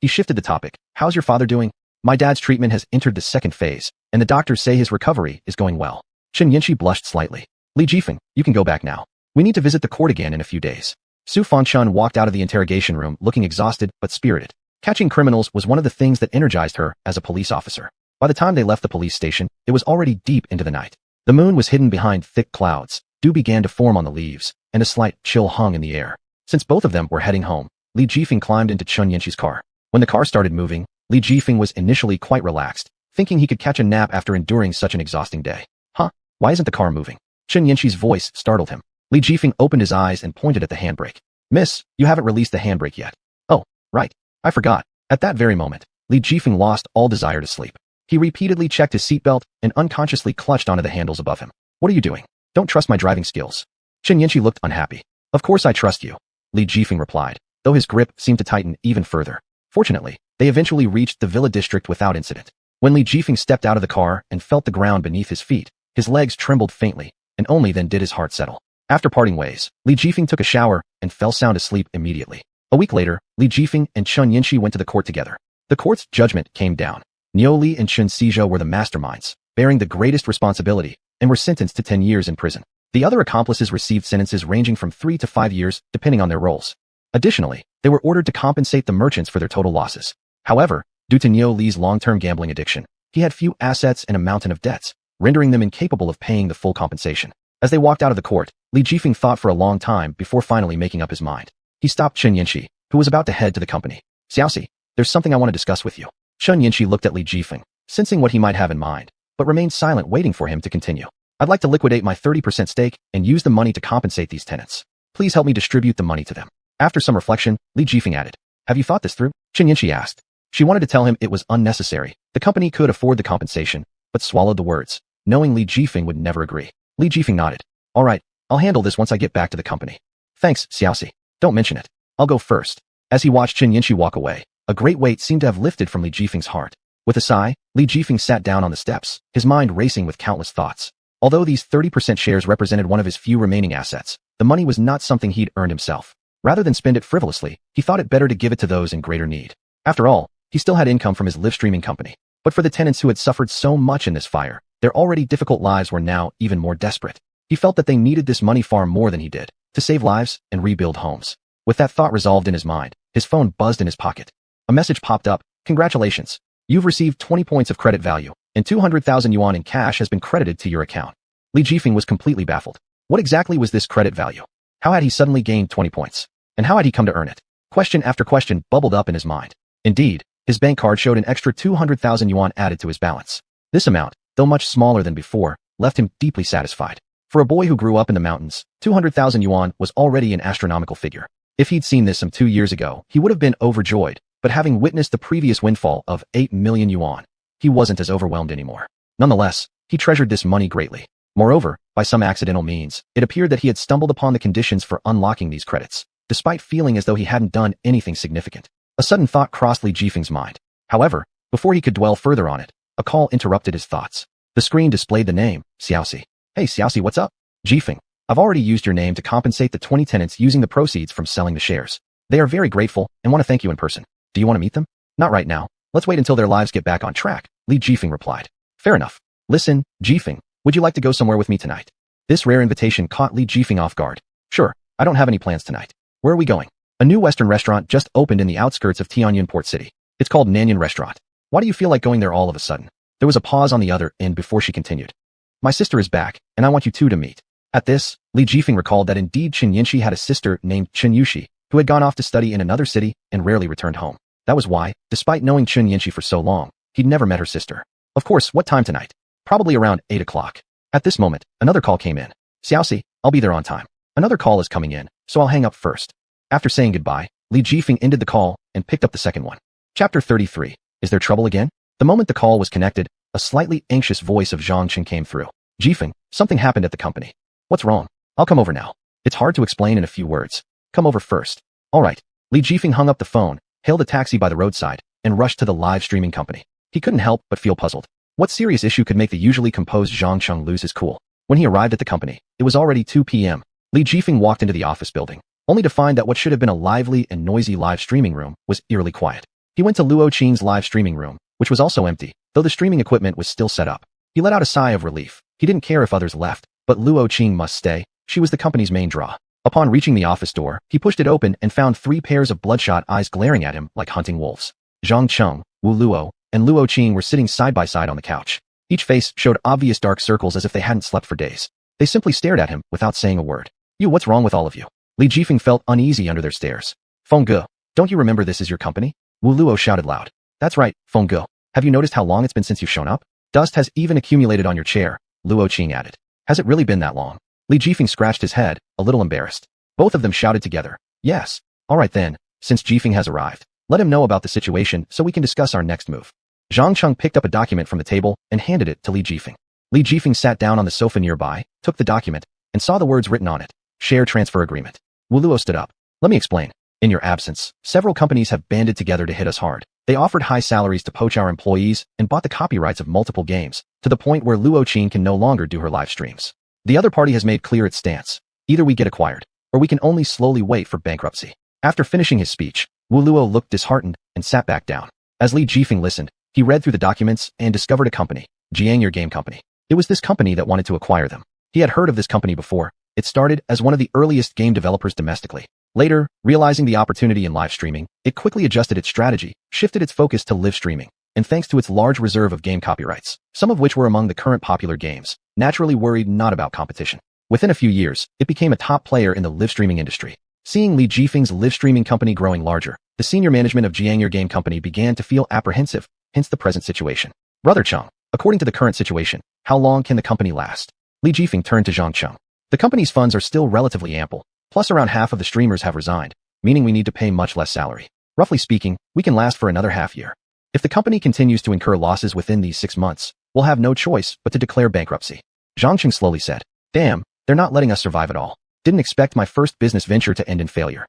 [SPEAKER 1] He shifted the topic. How's your father doing? My dad's treatment has entered the second phase, and the doctors say his recovery is going well. Chen Yinxi blushed slightly. Li Jifeng, you can go back now. We need to visit the court again in a few days. Su Fangchun walked out of the interrogation room looking exhausted but spirited. Catching criminals was one of the things that energized her as a police officer. By the time they left the police station, it was already deep into the night. The moon was hidden behind thick clouds, dew began to form on the leaves, and a slight chill hung in the air. Since both of them were heading home, Li Jifeng climbed into Chen Yinxi's car. When the car started moving, Li Jifeng was initially quite relaxed, thinking he could catch a nap after enduring such an exhausting day. Huh? Why isn't the car moving? Chen Yinxi's voice startled him. Li Jifeng opened his eyes and pointed at the handbrake. Miss, you haven't released the handbrake yet. Oh, right. I forgot. At that very moment, Li Jifeng lost all desire to sleep. He repeatedly checked his seatbelt and unconsciously clutched onto the handles above him. What are you doing? Don't trust my driving skills. Chen Yinxi looked unhappy. Of course I trust you, Li Jifeng replied, though his grip seemed to tighten even further. Fortunately, they eventually reached the villa district without incident. When Li Jifeng stepped out of the car and felt the ground beneath his feet, his legs trembled faintly, and only then did his heart settle. After parting ways, Li Jifeng took a shower and fell sound asleep immediately. A week later, Li Jifeng and Chen Yinxi went to the court together. The court's judgment came down. Niu Li and Chen Xizhou were the masterminds, bearing the greatest responsibility, and were sentenced to 10 years in prison. The other accomplices received sentences ranging from 3 to 5 years, depending on their roles. Additionally, they were ordered to compensate the merchants for their total losses. However, due to Niu Li's long-term gambling addiction, he had few assets and a mountain of debts, rendering them incapable of paying the full compensation. As they walked out of the court, Li Jifeng thought for a long time before finally making up his mind. He stopped Chen Yinxi, who was about to head to the company. Xiaoxi, there's something I want to discuss with you. Chen Yinxi looked at Li Jifeng, sensing what he might have in mind, but remained silent waiting for him to continue. I'd like to liquidate my 30% stake and use the money to compensate these tenants. Please help me distribute the money to them. After some reflection, Li Jifeng added, have you thought this through? Chen Yinxi asked. She wanted to tell him it was unnecessary. The company could afford the compensation, but swallowed the words, knowing Li Jifeng would never agree. Li Jifeng nodded. All right, I'll handle this once I get back to the company. Thanks, Xiaoxi. Don't mention it. I'll go first. As he watched Chen Yinxi walk away, a great weight seemed to have lifted from Li Jifeng's heart. With a sigh, Li Jifeng sat down on the steps, his mind racing with countless thoughts. Although these 30% shares represented one of his few remaining assets, the money was not something he'd earned himself. Rather than spend it frivolously, he thought it better to give it to those in greater need. After all, he still had income from his live streaming company. But for the tenants who had suffered so much in this fire, their already difficult lives were now even more desperate. He felt that they needed this money far more than he did, to save lives and rebuild homes. With that thought resolved in his mind, his phone buzzed in his pocket. A message popped up. Congratulations. You've received 20 points of credit value, and 200,000 yuan in cash has been credited to your account. Li Jifeng was completely baffled. What exactly was this credit value? How had he suddenly gained 20 points? And how had he come to earn it? Question after question bubbled up in his mind. Indeed, his bank card showed an extra 200,000 yuan added to his balance. This amount, though much smaller than before, left him deeply satisfied. For a boy who grew up in the mountains, 200,000 yuan was already an astronomical figure. If he'd seen this some 2 years ago, he would have been overjoyed, but having witnessed the previous windfall of 8 million yuan, he wasn't as overwhelmed anymore. Nonetheless, he treasured this money greatly. Moreover, by some accidental means, it appeared that he had stumbled upon the conditions for unlocking these credits, despite feeling as though he hadn't done anything significant. A sudden thought crossed Li Jifeng's mind. However, before he could dwell further on it, a call interrupted his thoughts. The screen displayed the name, Xiaoxi. Hey Xiaoxi, what's up? Jifeng, I've already used your name to compensate the 20 tenants using the proceeds from selling the shares. They are very grateful and want to thank you in person. Do you want to meet them? Not right now. Let's wait until their lives get back on track, Li Jifeng replied. Fair enough. Listen, Jifeng, would you like to go somewhere with me tonight? This rare invitation caught Li Jifeng off guard. Sure, I don't have any plans tonight. Where are we going? A new Western restaurant just opened in the outskirts of Tianyuan Port City. It's called Nanyuan Restaurant. Why do you feel like going there all of a sudden? There was a pause on the other end before she continued. My sister is back, and I want you two to meet. At this, Li Jifeng recalled that indeed Chen Yinxi had a sister named Chen Yuxi, who had gone off to study in another city and rarely returned home. That was why, despite knowing Chen Yinxi for so long, he'd never met her sister. Of course, what time tonight? Probably around 8 o'clock. At this moment, another call came in. Xiaoxi, I'll be there on time. Another call is coming in, so I'll hang up first. After saying goodbye, Li Jifeng ended the call and picked up the second one. Chapter 33. Is there trouble again? The moment the call was connected, A slightly anxious voice of Zhang Qing came through. Jifeng, something happened at the company. What's wrong? I'll come over now. It's hard to explain in a few words. Come over first. All right. Li Jifeng hung up the phone, hailed a taxi by the roadside, and rushed to the live streaming company. He couldn't help but feel puzzled. What serious issue could make the usually composed Zhang Qing lose his cool? When he arrived at the company, it was already 2 p.m. Li Jifeng walked into the office building, only to find that what should have been a lively and noisy live streaming room was eerily quiet. He went to Luo Qing's live streaming room, which was also empty, though the streaming equipment was still set up. He let out a sigh of relief. He didn't care if others left, but Luo Qing must stay. She was the company's main draw. Upon reaching the office door, he pushed it open and found 3 pairs of bloodshot eyes glaring at him like hunting wolves. Zhang Qing, Wu Luo, and Luo Qing were sitting side by side on the couch. Each face showed obvious dark circles as if they hadn't slept for days. They simply stared at him without saying a word. You, what's wrong with all of you? Li Jifeng felt uneasy under their stares. Feng Ge, don't you remember this is your company? Wu Luo shouted loud. That's right, Feng Ge. Have you noticed how long it's been since you've shown up? Dust has even accumulated on your chair, Luo Qing added. Has it really been that long? Li Jifeng scratched his head, a little embarrassed. Both of them shouted together. Yes. All right then, since Jifeng has arrived, let him know about the situation so we can discuss our next move. Zhang Qing picked up a document from the table and handed it to Li Jifeng. Li Jifeng sat down on the sofa nearby, took the document, and saw the words written on it. Share transfer agreement. Wu Luo stood up. Let me explain. In your absence, several companies have banded together to hit us hard. They offered high salaries to poach our employees and bought the copyrights of multiple games, to the point where Luo Qing can no longer do her live streams. The other party has made clear its stance. Either we get acquired, or we can only slowly wait for bankruptcy. After finishing his speech, Wu Luo looked disheartened and sat back down. As Li Jifeng listened, he read through the documents and discovered a company, Jiangyer Game Company. It was this company that wanted to acquire them. He had heard of this company before. It started as one of the earliest game developers domestically. Later, realizing the opportunity in live streaming, it quickly adjusted its strategy, shifted its focus to live streaming, and thanks to its large reserve of game copyrights, some of which were among the current popular games, naturally worried not about competition. Within a few years, it became a top player in the live streaming industry. Seeing Li Jifeng's live streaming company growing larger, the senior management of Jiangyer Game Company began to feel apprehensive, hence the present situation. Brother Cheng, according to the current situation, how long can the company last? Li Jifeng turned to Zhang Qing. The company's funds are still relatively ample, plus around half of the streamers have resigned, meaning we need to pay much less salary. Roughly speaking, we can last for another half year. If the company continues to incur losses within these 6 months, we'll have no choice but to declare bankruptcy. Zhang Qing slowly said. Damn, they're not letting us survive at all. Didn't expect my first business venture to end in failure.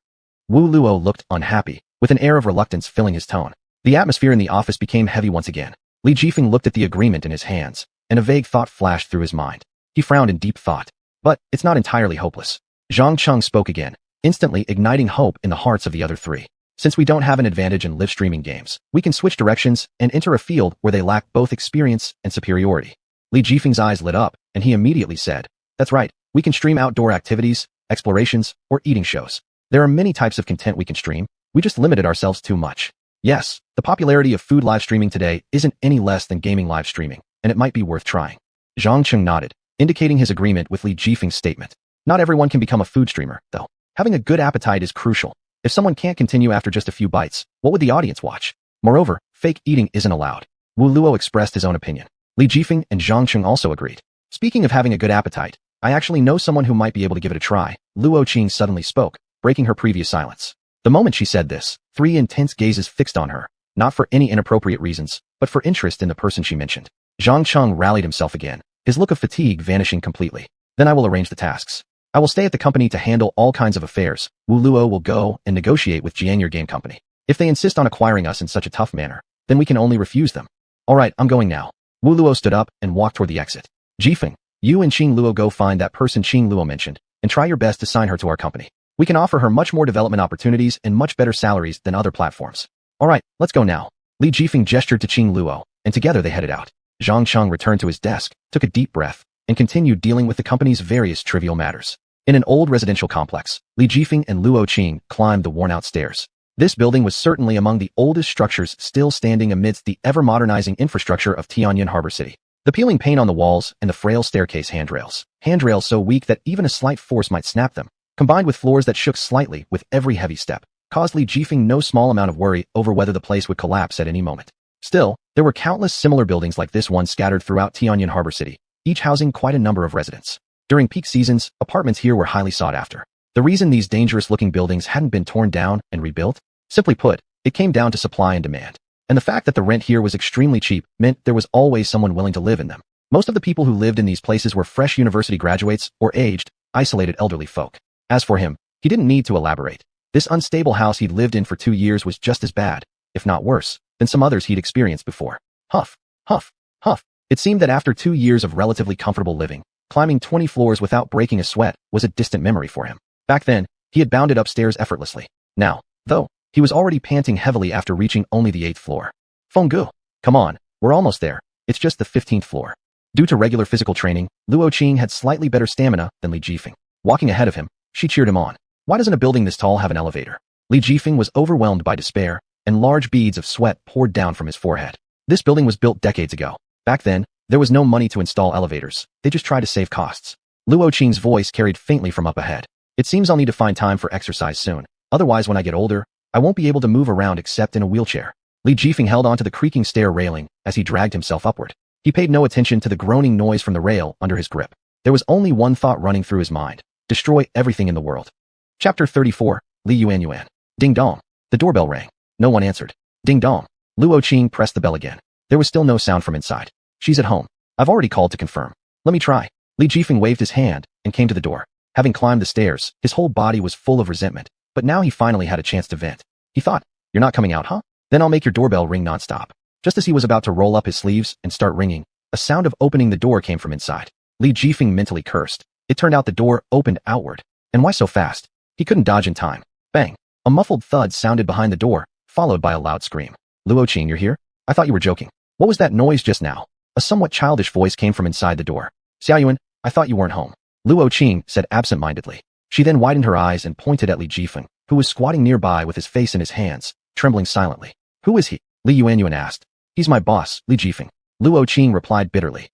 [SPEAKER 1] Wu Luo looked unhappy, with an air of reluctance filling his tone. The atmosphere in the office became heavy once again. Li Jifeng looked at the agreement in his hands, and a vague thought flashed through his mind. He frowned in deep thought. But it's not entirely hopeless. Zhang Qing spoke again, instantly igniting hope in the hearts of the other 3. Since we don't have an advantage in live streaming games, we can switch directions and enter a field where they lack both experience and superiority. Li Jifeng's eyes lit up, and he immediately said, That's right, we can stream outdoor activities, explorations, or eating shows. There are many types of content we can stream, we just limited ourselves too much. Yes, the popularity of food live streaming today isn't any less than gaming live streaming, and it might be worth trying. Zhang Qing nodded, indicating his agreement with Li Jifeng's statement. Not everyone can become a food streamer, though. Having a good appetite is crucial. If someone can't continue after just a few bites, what would the audience watch? Moreover, fake eating isn't allowed. Wu Luo expressed his own opinion. Li Jifeng and Zhang Qing also agreed. Speaking of having a good appetite, I actually know someone who might be able to give it a try. Luo Qing suddenly spoke, breaking her previous silence. The moment she said this, 3 intense gazes fixed on her, not for any inappropriate reasons, but for interest in the person she mentioned. Zhang Qing rallied himself again, his look of fatigue vanishing completely. Then I will arrange the tasks. I will stay at the company to handle all kinds of affairs. Wu Luo will go and negotiate with Jiangyer Game Company. If they insist on acquiring us in such a tough manner, then we can only refuse them. All right, I'm going now. Wu Luo stood up and walked toward the exit. Jifeng, you and Qing Luo go find that person Qing Luo mentioned, and try your best to sign her to our company. We can offer her much more development opportunities and much better salaries than other platforms. All right, let's go now. Li Jifeng gestured to Qing Luo, and together they headed out. Zhang Qing returned to his desk, took a deep breath, and continued dealing with the company's various trivial matters. In an old residential complex, Li Jifeng and Luo Qing climbed the worn-out stairs. This building was certainly among the oldest structures still standing amidst the ever-modernizing infrastructure of Tianjin Harbor City. The peeling paint on the walls and the frail staircase handrails so weak that even a slight force might snap them, combined with floors that shook slightly with every heavy step, caused Li Jifeng no small amount of worry over whether the place would collapse at any moment. Still, there were countless similar buildings like this one scattered throughout Tianjin Harbor City, each housing quite a number of residents. During peak seasons, apartments here were highly sought after. The reason these dangerous-looking buildings hadn't been torn down and rebuilt? Simply put, it came down to supply and demand. and the fact that the rent here was extremely cheap meant there was always someone willing to live in them. Most of the people who lived in these places were fresh university graduates or aged, isolated elderly folk. As for him, he didn't need to elaborate. This unstable house he'd lived in for 2 years was just as bad, if not worse, than some others he'd experienced before. Huff, huff, huff. It seemed that after 2 years of relatively comfortable living, climbing 20 floors without breaking a sweat was a distant memory for him. Back then, he had bounded upstairs effortlessly. Now, though, he was already panting heavily after reaching only the 8th floor. Fenggu, come on, we're almost there. It's just the 15th floor. Due to regular physical training, Luo Qing had slightly better stamina than Li Jifeng. Walking ahead of him, she cheered him on. Why doesn't a building this tall have an elevator? Li Jifeng was overwhelmed by despair, and large beads of sweat poured down from his forehead. This building was built decades ago. Back then, there was no money to install elevators. They just tried to save costs. Luo Qing's voice carried faintly from up ahead. It seems I'll need to find time for exercise soon. Otherwise, when I get older, I won't be able to move around except in a wheelchair. Li Jifeng held onto the creaking stair railing as he dragged himself upward. He paid no attention to the groaning noise from the rail under his grip. There was only one thought running through his mind: destroy everything in the world. Chapter 34, Li Xuanhuan. Ding dong. The doorbell rang. No one answered. Ding dong. Luo Qing pressed the bell again. There was still no sound from inside. She's at home. I've already called to confirm. Let me try. Li Jifeng waved his hand and came to the door. Having climbed the stairs, his whole body was full of resentment, but now he finally had a chance to vent. He thought, you're not coming out, huh? Then I'll make your doorbell ring nonstop. Just as he was about to roll up his sleeves and start ringing, a sound of opening the door came from inside. Li Jifeng mentally cursed. It turned out the door opened outward. And why so fast? He couldn't dodge in time. Bang! A muffled thud sounded behind the door, followed by a loud scream. Luo Qing, you're here? I thought you were joking. What was that noise just now? A somewhat childish voice came from inside the door. Xuanhuan, I thought you weren't home. Luo Qing said absent-mindedly. She then widened her eyes and pointed at Li Jifeng, who was squatting nearby with his face in his hands, trembling silently. Who is he? Li Xuanhuan asked. He's my boss, Li Jifeng. Luo Qing replied bitterly.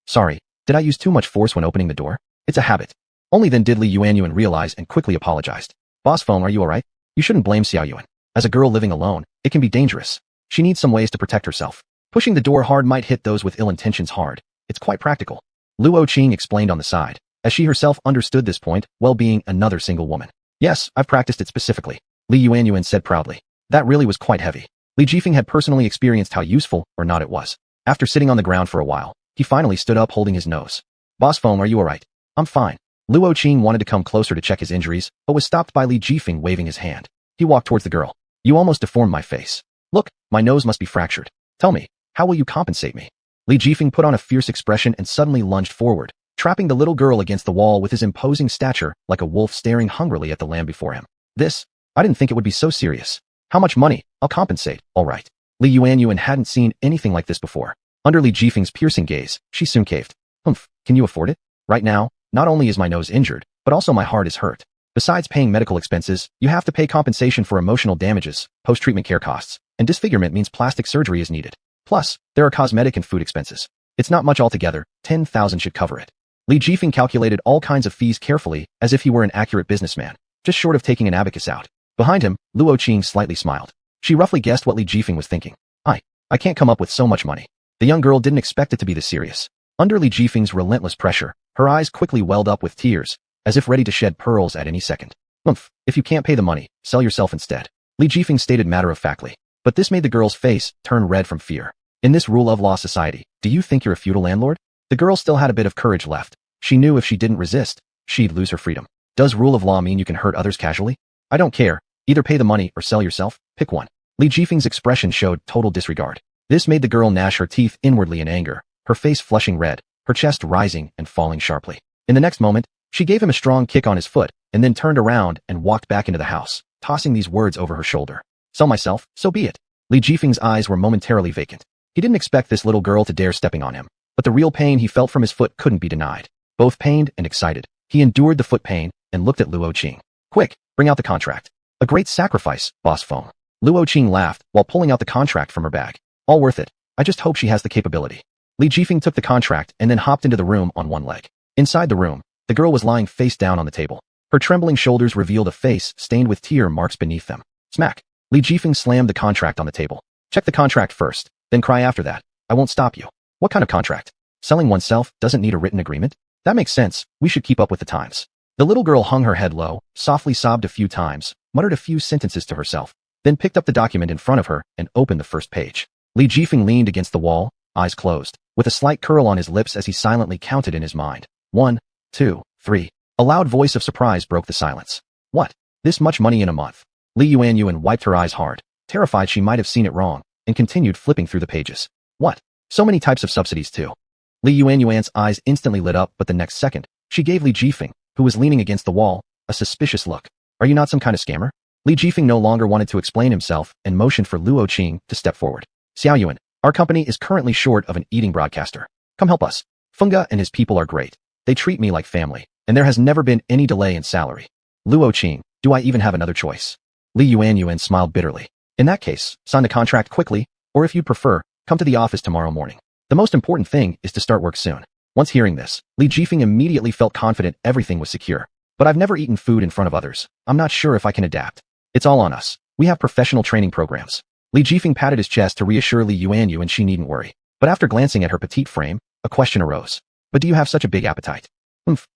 [SPEAKER 1] Sorry, did I use too much force when opening the door? It's a habit. Only then did Li Xuanhuan realize and quickly apologized. Boss Feng, are you alright? You shouldn't blame Xuanhuan. As a girl living alone, it can be dangerous. She needs some ways to protect herself. Pushing the door hard might hit those with ill intentions hard. It's quite practical. Luo Qing explained on the side, as she herself understood this point, while being another single woman. Yes, I've practiced it specifically, Li Xuanhuan said proudly. That really was quite heavy. Li Jifeng had personally experienced how useful or not it was. After sitting on the ground for a while, he finally stood up holding his nose. Boss Feng, are you alright? I'm fine. Luo Qing wanted to come closer to check his injuries, but was stopped by Li Jifeng waving his hand. He walked towards the girl. You almost deformed my face. Look, my nose must be fractured. Tell me, how will you compensate me? Li Jifeng put on a fierce expression and suddenly lunged forward, trapping the little girl against the wall with his imposing stature like a wolf staring hungrily at the lamb before him. I didn't think it would be so serious. How much money? I'll compensate, alright. Li Xuanhuan hadn't seen anything like this before. Under Li Jifeng's piercing gaze, she soon caved. Can you afford it? Right now, not only is my nose injured, but also my heart is hurt. Besides paying medical expenses, you have to pay compensation for emotional damages, post-treatment care costs, and disfigurement means plastic surgery is needed. Plus, there are cosmetic and food expenses. It's not much altogether, 10,000 should cover it. Li Jifeng calculated all kinds of fees carefully, as if he were an accurate businessman, just short of taking an abacus out. Behind him, Luo Qing slightly smiled. She roughly guessed what Li Jifeng was thinking. I can't come up with so much money. The young girl didn't expect it to be this serious. Under Li Jifeng's relentless pressure, her eyes quickly welled up with tears, as if ready to shed pearls at any second. If you can't pay the money, sell yourself instead. Li Jifeng stated matter-of-factly. But this made the girl's face turn red from fear. In this rule of law society, do you think you're a feudal landlord? The girl still had a bit of courage left. She knew if she didn't resist, she'd lose her freedom. Does rule of law mean you can hurt others casually? I don't care. Either pay the money or sell yourself. Pick one. Li Jifeng's expression showed total disregard. This made the girl gnash her teeth inwardly in anger, her face flushing red, her chest rising and falling sharply. In the next moment, she gave him a strong kick on his foot, and then turned around and walked back into the house, tossing these words over her shoulder. Sell myself, so be it. Li Jifeng's eyes were momentarily vacant. He didn't expect this little girl to dare stepping on him, but the real pain he felt from his foot couldn't be denied. Both pained and excited, he endured the foot pain and looked at Luo Qing. Quick, bring out the contract. A great sacrifice, Boss Feng. Luo Qing laughed while pulling out the contract from her bag. All worth it. I just hope she has the capability. Li Jifeng took the contract and then hopped into the room on one leg. Inside the room, the girl was lying face down on the table. Her trembling shoulders revealed a face stained with tear marks beneath them. Smack. Li Jifeng slammed the contract on the table. Check the contract first, then cry after that. I won't stop you. What kind of contract? Selling oneself doesn't need a written agreement? That makes sense. We should keep up with the times. The little girl hung her head low, softly sobbed a few times, muttered a few sentences to herself. then picked up the document in front of her and opened the first page. Li Jifeng leaned against the wall, eyes closed, with a slight curl on his lips as he silently counted in his mind. 1, 2, 3. A loud voice of surprise broke the silence. What? This much money in a month? Li Xuanhuan wiped her eyes hard, terrified she might have seen it wrong, and continued flipping through the pages. What? So many types of subsidies too. Li Xuanhuan's eyes instantly lit up, but the next second, she gave Li Jifeng, who was leaning against the wall, a suspicious look. Are you not some kind of scammer? Li Jifeng no longer wanted to explain himself and motioned for Luo Qing to step forward. Xuanhuan, our company is currently short of an eating broadcaster. Come help us. Funga and his people are great. They treat me like family, and there has never been any delay in salary. Luo Qing, do I even have another choice? Li Xuanhuan smiled bitterly. In that case, sign the contract quickly, or if you'd prefer, come to the office tomorrow morning. The most important thing is to start work soon. Once hearing this, Li Jifeng immediately felt confident everything was secure. But I've never eaten food in front of others. I'm not sure if I can adapt. It's all on us. We have professional training programs. Li Jifeng patted his chest to reassure Li Xuanhuan and she needn't worry. But after glancing at her petite frame, a question arose. But do you have such a big appetite?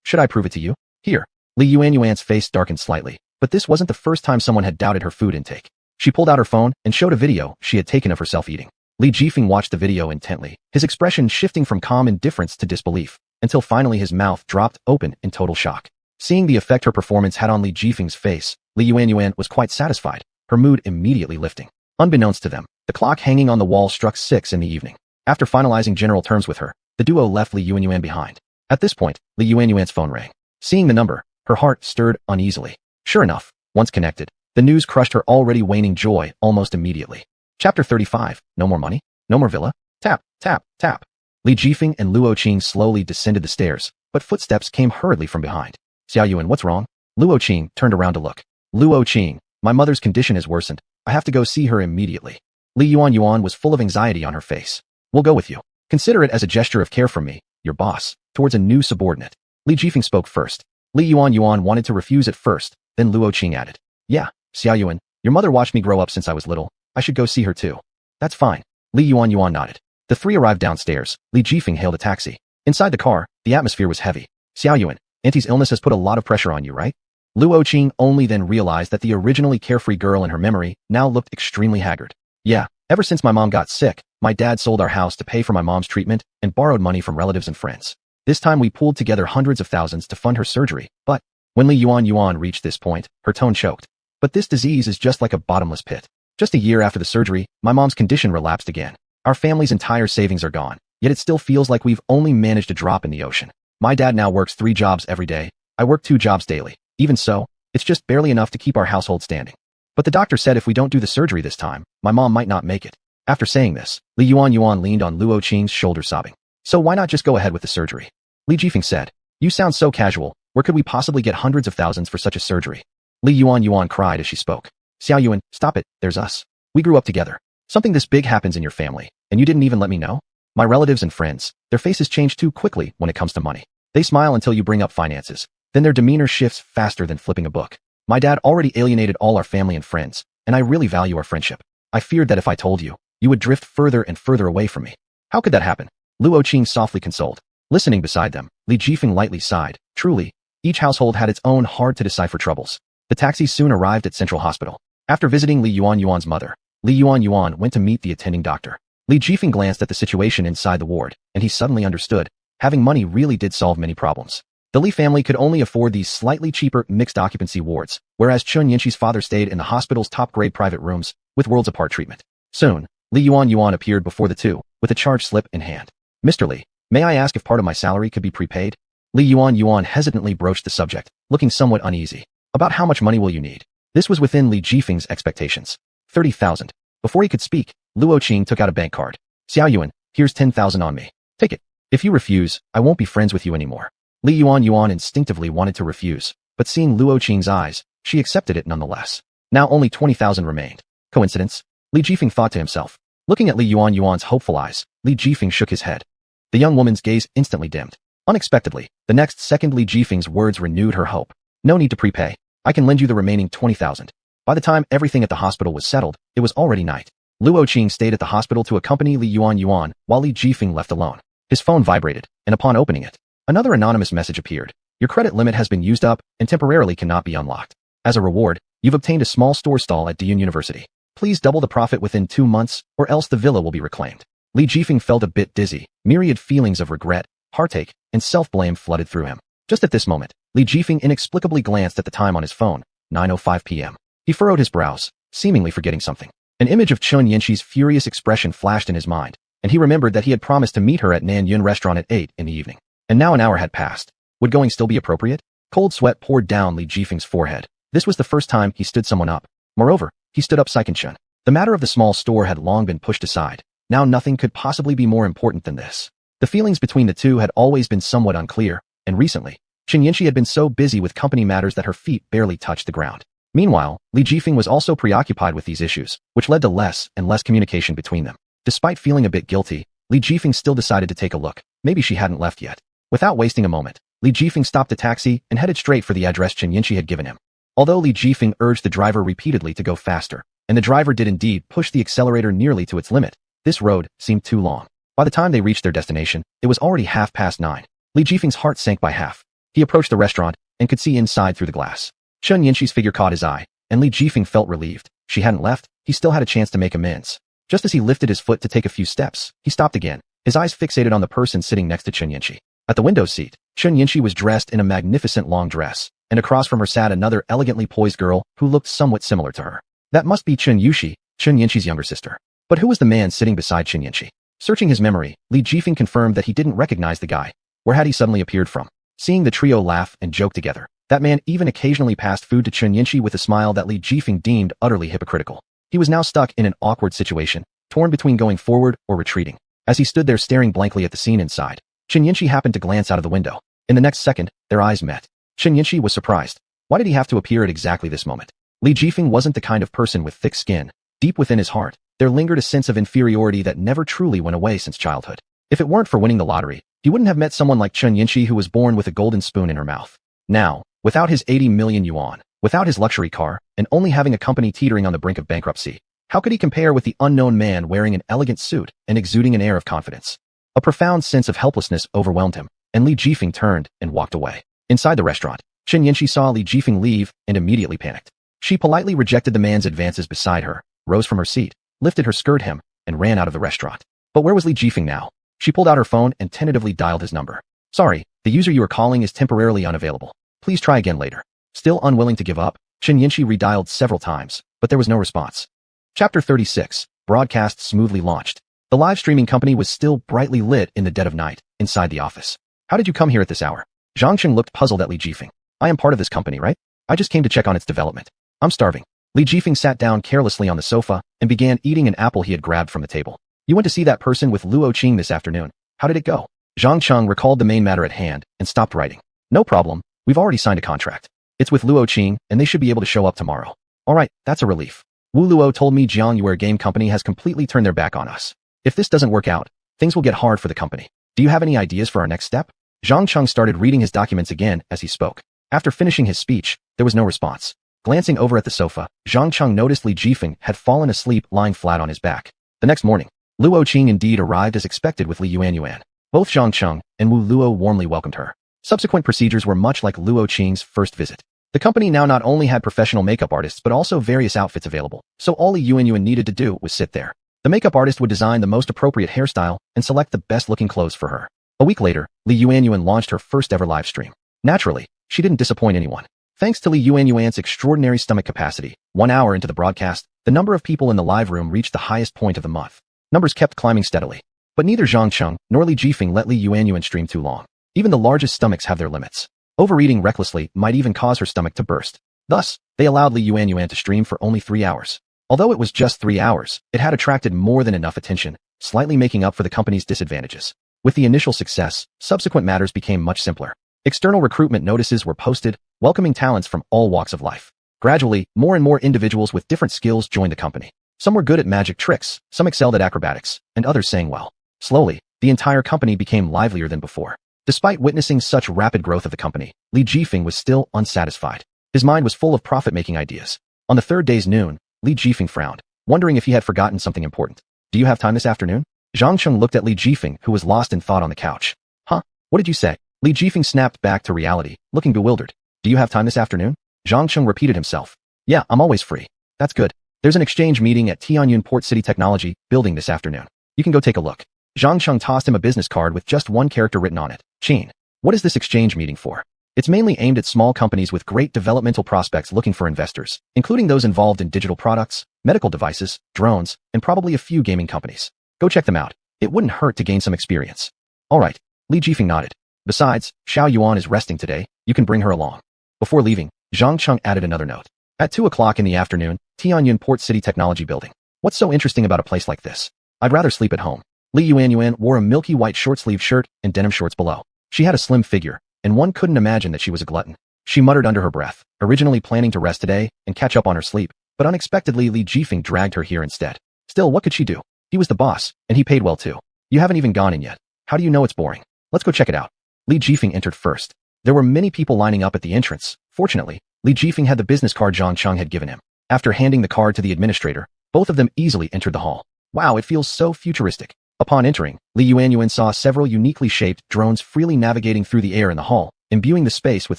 [SPEAKER 1] Should I prove it to you? Here. Li Yuanyuan's face darkened slightly, but this wasn't the first time someone had doubted her food intake. She pulled out her phone and showed a video she had taken of herself eating. Li Jifeng watched the video intently, his expression shifting from calm indifference to disbelief, until finally his mouth dropped open in total shock. Seeing the effect her performance had on Li Jifeng's face, Li Yuanyuan was quite satisfied, her mood immediately lifting. Unbeknownst to them, the clock hanging on the wall struck 6 in the evening. After finalizing general terms with her, the duo left Li Yuanyuan behind. At this point, Li Yuanyuan's phone rang. Seeing the number, her heart stirred uneasily. Sure enough, once connected, the news crushed her already waning joy almost immediately. Chapter 35, No more money? No more villa? Tap, tap, tap. Li Jifeng and Luo Qing slowly descended the stairs, but footsteps came hurriedly from behind. Xiaoyuan, what's wrong? Luo Qing turned around to look. Luo Qing, my mother's condition has worsened. I have to go see her immediately. Li Yuanyuan was full of anxiety on her face. We'll go with you. Consider it as a gesture of care from me, your boss, towards a new subordinate. Li Jifeng spoke first. Li Yuanyuan wanted to refuse at first, then Luo Qing added. Yeah, Xiaoyuan, your mother watched me grow up since I was little. I should go see her too. That's fine. Li Yuanyuan nodded. The three arrived downstairs. Li Jifeng hailed a taxi. Inside the car, the atmosphere was heavy. Xiaoyuan, Auntie's illness has put a lot of pressure on you, right? Luo Qing only then realized that the originally carefree girl in her memory now looked extremely haggard. Yeah, ever since my mom got sick, my dad sold our house to pay for my mom's treatment and borrowed money from relatives and friends. This time we pooled together hundreds of thousands to fund her surgery, but when Li Yuanyuan reached this point, her tone choked. But this disease is just like a bottomless pit. Just a year after the surgery, my mom's condition relapsed again. Our family's entire savings are gone, yet it still feels like we've only managed a drop in the ocean. My dad now works 3 jobs every day. I work 2 jobs daily. Even so, it's just barely enough to keep our household standing. But the doctor said if we don't do the surgery this time, my mom might not make it. After saying this, Li Yuanyuan leaned on Luo Qing's shoulder sobbing. So why not just go ahead with the surgery? Li Jifeng said. You sound so casual. Where could we possibly get hundreds of thousands for such a surgery? Li Yuanyuan cried as she spoke. Xiaoyuan, stop it, there's us. We grew up together. Something this big happens in your family, and you didn't even let me know? My relatives and friends, their faces change too quickly when it comes to money. They smile until you bring up finances. Then their demeanor shifts faster than flipping a book. My dad already alienated all our family and friends, and I really value our friendship. I feared that if I told you, you would drift further and further away from me. How could that happen? Luo Qing softly consoled. Listening beside them, Li Jifeng lightly sighed. Truly, each household had its own hard-to-decipher troubles. The taxi soon arrived at Central Hospital. After visiting Li Yuanyuan's mother, Li Yuanyuan went to meet the attending doctor. Li Jifeng glanced at the situation inside the ward, and he suddenly understood. Having money really did solve many problems. The Li family could only afford these slightly cheaper mixed-occupancy wards, whereas Chun Yinqi's father stayed in the hospital's top-grade private rooms, with worlds-apart treatment. Soon, Li Yuanyuan appeared before the two, with a charge slip in hand. Mr. Li, may I ask if part of my salary could be prepaid? Li Yuanyuan hesitantly broached the subject, looking somewhat uneasy. About how much money will you need? This was within Li Jifeng's expectations. 30,000. Before he could speak, Luo Qing took out a bank card. Xiaoyuan, here's 10,000 on me. Take it. If you refuse, I won't be friends with you anymore. Li Yuanyuan instinctively wanted to refuse, but seeing Luo Qing's eyes, she accepted it nonetheless. Now only 20,000 remained. Coincidence? Li Jifeng thought to himself. Looking at Li Yuanyuan's hopeful eyes, Li Jifeng shook his head. The young woman's gaze instantly dimmed. Unexpectedly, the next second Li Jifeng's words renewed her hope. No need to prepay. I can lend you the remaining 20,000. By the time everything at the hospital was settled, it was already night. Luo Qing stayed at the hospital to accompany Li Yuanyuan, while Li Jifeng left alone. His phone vibrated, and upon opening it, another anonymous message appeared. Your credit limit has been used up and temporarily cannot be unlocked. As a reward, you've obtained a small store stall at Diyun University. Please double the profit within 2 months, or else the villa will be reclaimed. Li Jifeng felt a bit dizzy. Myriad feelings of regret, heartache, and self-blame flooded through him. Just at this moment, Li Jifeng inexplicably glanced at the time on his phone, 9:05 p.m. He furrowed his brows, seemingly forgetting something. An image of Chun Yinxi's furious expression flashed in his mind, and he remembered that he had promised to meet her at Nan Yun restaurant at 8 in the evening. And now an hour had passed. Would going still be appropriate? Cold sweat poured down Li Jifeng's forehead. This was the first time he stood someone up. Moreover, he stood up Chun. The matter of the small store had long been pushed aside. Now nothing could possibly be more important than this. The feelings between the two had always been somewhat unclear, and recently, Chun Yinxi had been so busy with company matters that her feet barely touched the ground. Meanwhile, Li Jifeng was also preoccupied with these issues, which led to less and less communication between them. Despite feeling a bit guilty, Li Jifeng still decided to take a look. Maybe she hadn't left yet. Without wasting a moment, Li Jifeng stopped a taxi and headed straight for the address Chun Yinxi had given him. Although Li Jifeng urged the driver repeatedly to go faster, and the driver did indeed push the accelerator nearly to its limit, this road seemed too long. By the time they reached their destination, it was already 9:30. Li Jifeng's heart sank by half. He approached the restaurant and could see inside through the glass. Chun Yinxi's figure caught his eye, and Li Jifeng felt relieved. She hadn't left. He still had a chance to make amends. Just as he lifted his foot to take a few steps, he stopped again, his eyes fixated on the person sitting next to Chun Yinxi. At the window seat, Chun Yinxi was dressed in a magnificent long dress, and across from her sat another elegantly poised girl who looked somewhat similar to her. That must be Chun Yushi, Chun Yinxi's younger sister. But who was the man sitting beside Chun Yinxi? Searching his memory, Li Jifeng confirmed that he didn't recognize the guy. Where had he suddenly appeared from? Seeing the trio laugh and joke together, that man even occasionally passed food to Chun Yinxi with a smile that Li Jifeng deemed utterly hypocritical. He was now stuck in an awkward situation, torn between going forward or retreating. As he stood there staring blankly at the scene inside, Chun Yinxi happened to glance out of the window. In the next second, their eyes met. Chun Yinxi was surprised. Why did he have to appear at exactly this moment? Li Jifeng wasn't the kind of person with thick skin. Deep within his heart, there lingered a sense of inferiority that never truly went away since childhood. If it weren't for winning the lottery, he wouldn't have met someone like Chun Yinxi who was born with a golden spoon in her mouth. Now, without his 80 million yuan, without his luxury car, and only having a company teetering on the brink of bankruptcy, how could he compare with the unknown man wearing an elegant suit and exuding an air of confidence? A profound sense of helplessness overwhelmed him, and Li Jifeng turned and walked away. Inside the restaurant, Chun Yinxi saw Li Jifeng leave and immediately panicked. She politely rejected the man's advances beside her, rose from her seat, lifted her skirt hem, and ran out of the restaurant. But where was Li Jifeng now? She pulled out her phone and tentatively dialed his number. Sorry, the user you are calling is temporarily unavailable. Please try again later. Still unwilling to give up, Chun Yinxi redialed several times, but there was no response. Chapter 36, Broadcast smoothly launched. The live streaming company was still brightly lit in the dead of night, inside the office. How did you come here at this hour? Zhang Cheng looked puzzled at Li Jifeng. I am part of this company, right? I just came to check on its development. I'm starving. Li Jifeng sat down carelessly on the sofa and began eating an apple he had grabbed from the table. You went to see that person with Luo Qing this afternoon. How did it go? Zhang Cheng recalled the main matter at hand and stopped writing. No problem. We've already signed a contract. It's with Luo Qing, and they should be able to show up tomorrow. All right, that's a relief. Wu Luo told me Jiangyuer Game Company has completely turned their back on us. If this doesn't work out, things will get hard for the company. Do you have any ideas for our next step? Zhang Cheng started reading his documents again as he spoke. After finishing his speech, there was no response. Glancing over at the sofa, Zhang Cheng noticed Li Jifeng had fallen asleep lying flat on his back. The next morning, Luo Qing indeed arrived as expected with Li Xuanhuan. Both Zhang Cheng and Wu Luo warmly welcomed her. Subsequent procedures were much like Luo Qing's first visit. The company now not only had professional makeup artists but also various outfits available, so all Li Xuanhuan needed to do was sit there. The makeup artist would design the most appropriate hairstyle and select the best-looking clothes for her. A week later, Li Xuanhuan launched her first-ever live stream. Naturally, she didn't disappoint anyone. Thanks to Li Xuanhuan's extraordinary stomach capacity, 1 hour into the broadcast, the number of people in the live room reached the highest point of the month. Numbers kept climbing steadily. But neither Zhang Cheng nor Li Jifeng let Li Xuanhuan stream too long. Even the largest stomachs have their limits. Overeating recklessly might even cause her stomach to burst. Thus, they allowed Li Xuanhuan to stream for only 3 hours. Although it was just 3 hours, it had attracted more than enough attention, slightly making up for the company's disadvantages. With the initial success, subsequent matters became much simpler. External recruitment notices were posted, welcoming talents from all walks of life. Gradually, more and more individuals with different skills joined the company. Some were good at magic tricks, some excelled at acrobatics, and others sang well. Slowly, the entire company became livelier than before. Despite witnessing such rapid growth of the company, Li Jifeng was still unsatisfied. His mind was full of profit-making ideas. On the third day's noon, Li Jifeng frowned, wondering if he had forgotten something important. Do you have time this afternoon? Zhang Cheng looked at Li Jifeng, who was lost in thought on the couch. Huh? What did you say? Li Jifeng snapped back to reality, looking bewildered. Do you have time this afternoon? Zhang Cheng repeated himself. Yeah, I'm always free. That's good. There's an exchange meeting at Tianyun Port City Technology building this afternoon. You can go take a look. Zhang Cheng tossed him a business card with just one character written on it. Qin. What is this exchange meeting for? It's mainly aimed at small companies with great developmental prospects looking for investors, including those involved in digital products, medical devices, drones, and probably a few gaming companies. Go check them out. It wouldn't hurt to gain some experience. All right. Li Jifeng nodded. Besides, Xuanhuan is resting today. You can bring her along. Before leaving, Zhang Cheng added another note. At 2 o'clock in the afternoon, Tianyun Port City Technology Building. What's so interesting about a place like this? I'd rather sleep at home. Li Xuanhuan wore a milky white short-sleeved shirt and denim shorts below. She had a slim figure, and one couldn't imagine that she was a glutton. She muttered under her breath, originally planning to rest today and catch up on her sleep, but unexpectedly Li Jifeng dragged her here instead. Still, what could she do? He was the boss, and he paid well too. You haven't even gone in yet. How do you know it's boring? Let's go check it out. Li Jifeng entered first. There were many people lining up at the entrance. Fortunately, Li Jifeng had the business card Zhang Cheng had given him. After handing the card to the administrator, both of them easily entered the hall. Wow, it feels so futuristic. Upon entering, Li Xuanhuan saw several uniquely shaped drones freely navigating through the air in the hall, imbuing the space with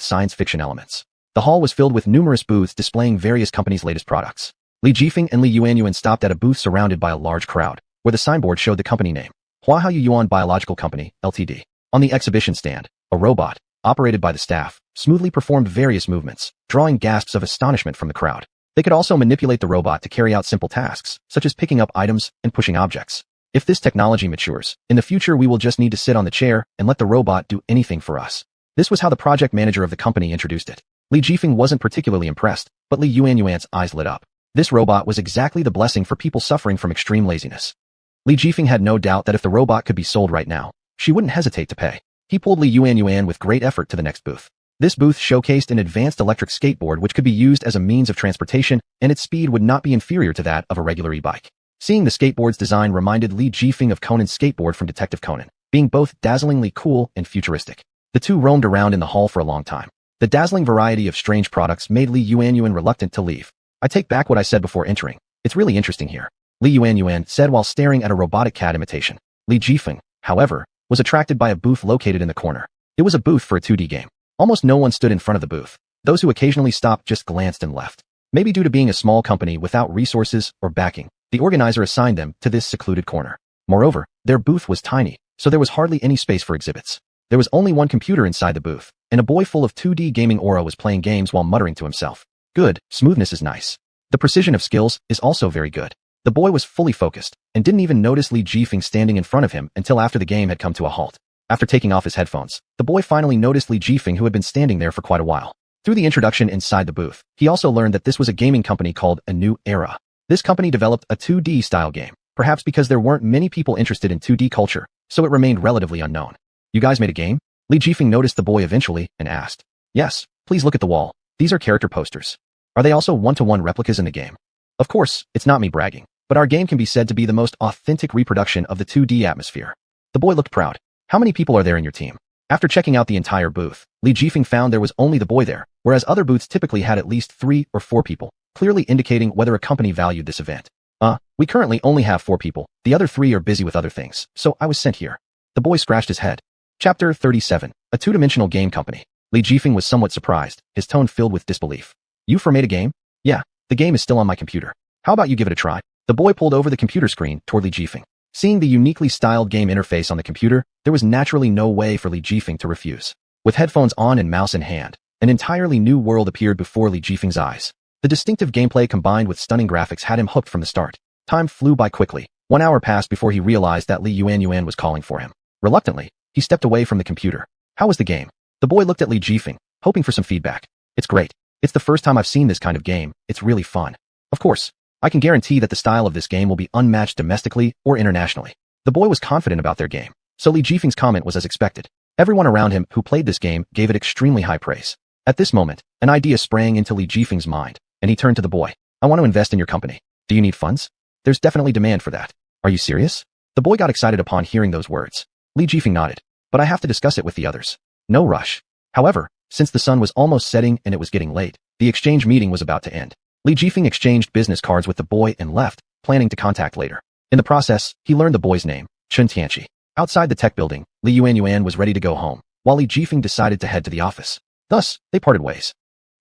[SPEAKER 1] science fiction elements. The hall was filled with numerous booths displaying various companies' latest products. Li Jifeng and Li Xuanhuan stopped at a booth surrounded by a large crowd, where the signboard showed the company name, Xuanhuan Biological Company, Ltd. On the exhibition stand, a robot, operated by the staff, smoothly performed various movements, drawing gasps of astonishment from the crowd. They could also manipulate the robot to carry out simple tasks, such as picking up items and pushing objects. If this technology matures, in the future we will just need to sit on the chair and let the robot do anything for us. This was how the project manager of the company introduced it. Li Jifeng wasn't particularly impressed, but Li Xuanhuan's eyes lit up. This robot was exactly the blessing for people suffering from extreme laziness. Li Jifeng had no doubt that if the robot could be sold right now, she wouldn't hesitate to pay. He pulled Li Xuanhuan with great effort to the next booth. This booth showcased an advanced electric skateboard which could be used as a means of transportation, and its speed would not be inferior to that of a regular e-bike. Seeing the skateboard's design reminded Li Jifeng of Conan's skateboard from Detective Conan, being both dazzlingly cool and futuristic. The two roamed around in the hall for a long time. The dazzling variety of strange products made Li Xuanhuan reluctant to leave. I take back what I said before entering. It's really interesting here, Li Xuanhuan said while staring at a robotic cat imitation. Li Jifeng, however, was attracted by a booth located in the corner. It was a booth for a 2D game. Almost no one stood in front of the booth. Those who occasionally stopped just glanced and left. Maybe due to being a small company without resources or backing, the organizer assigned them to this secluded corner. Moreover, their booth was tiny, so there was hardly any space for exhibits. There was only one computer inside the booth, and a boy full of 2D gaming aura was playing games while muttering to himself. Good, smoothness is nice. The precision of skills is also very good. The boy was fully focused, and didn't even notice Li Jifeng standing in front of him until after the game had come to a halt. After taking off his headphones, the boy finally noticed Li Jifeng, who had been standing there for quite a while. Through the introduction inside the booth, he also learned that this was a gaming company called A New Era. This company developed a 2D style game, perhaps because there weren't many people interested in 2D culture, so it remained relatively unknown. You guys made a game? Li Jifeng noticed the boy eventually and asked. Yes, please look at the wall. These are character posters. Are they also one-to-one replicas in the game? Of course, it's not me bragging, but our game can be said to be the most authentic reproduction of the 2D atmosphere. The boy looked proud. How many people are there in your team? After checking out the entire booth, Li Jifeng found there was only the boy there, whereas other booths typically had at least 3 or 4 people, clearly indicating whether a company valued this event. We currently only have 4 people. The other 3 are busy with other things, so I was sent here. The boy scratched his head. Chapter 37. A two-dimensional game company. Li Jifeng was somewhat surprised, his tone filled with disbelief. You made a game? Yeah, the game is still on my computer. How about you give it a try? The boy pulled over the computer screen toward Li Jifeng. Seeing the uniquely styled game interface on the computer, there was naturally no way for Li Jifeng to refuse. With headphones on and mouse in hand, an entirely new world appeared before Li Jifeng's eyes. The distinctive gameplay combined with stunning graphics had him hooked from the start. Time flew by quickly. 1 hour passed before he realized that Li Xuanhuan was calling for him. Reluctantly, he stepped away from the computer. How was the game? The boy looked at Li Jifeng, hoping for some feedback. It's great. It's the first time I've seen this kind of game. It's really fun. Of course, I can guarantee that the style of this game will be unmatched domestically or internationally. The boy was confident about their game, so Li Jifeng's comment was as expected. Everyone around him who played this game gave it extremely high praise. At this moment, an idea sprang into Li Jifeng's mind, and he turned to the boy. I want to invest in your company. Do you need funds? There's definitely demand for that. Are you serious? The boy got excited upon hearing those words. Li Jifeng nodded. But I have to discuss it with the others. No rush. However, since the sun was almost setting and it was getting late, the exchange meeting was about to end. Li Jifeng exchanged business cards with the boy and left, planning to contact later. In the process, he learned the boy's name, Chun Tianqi. Outside the tech building, Li Xuanhuan was ready to go home, while Li Jifeng decided to head to the office. Thus, they parted ways.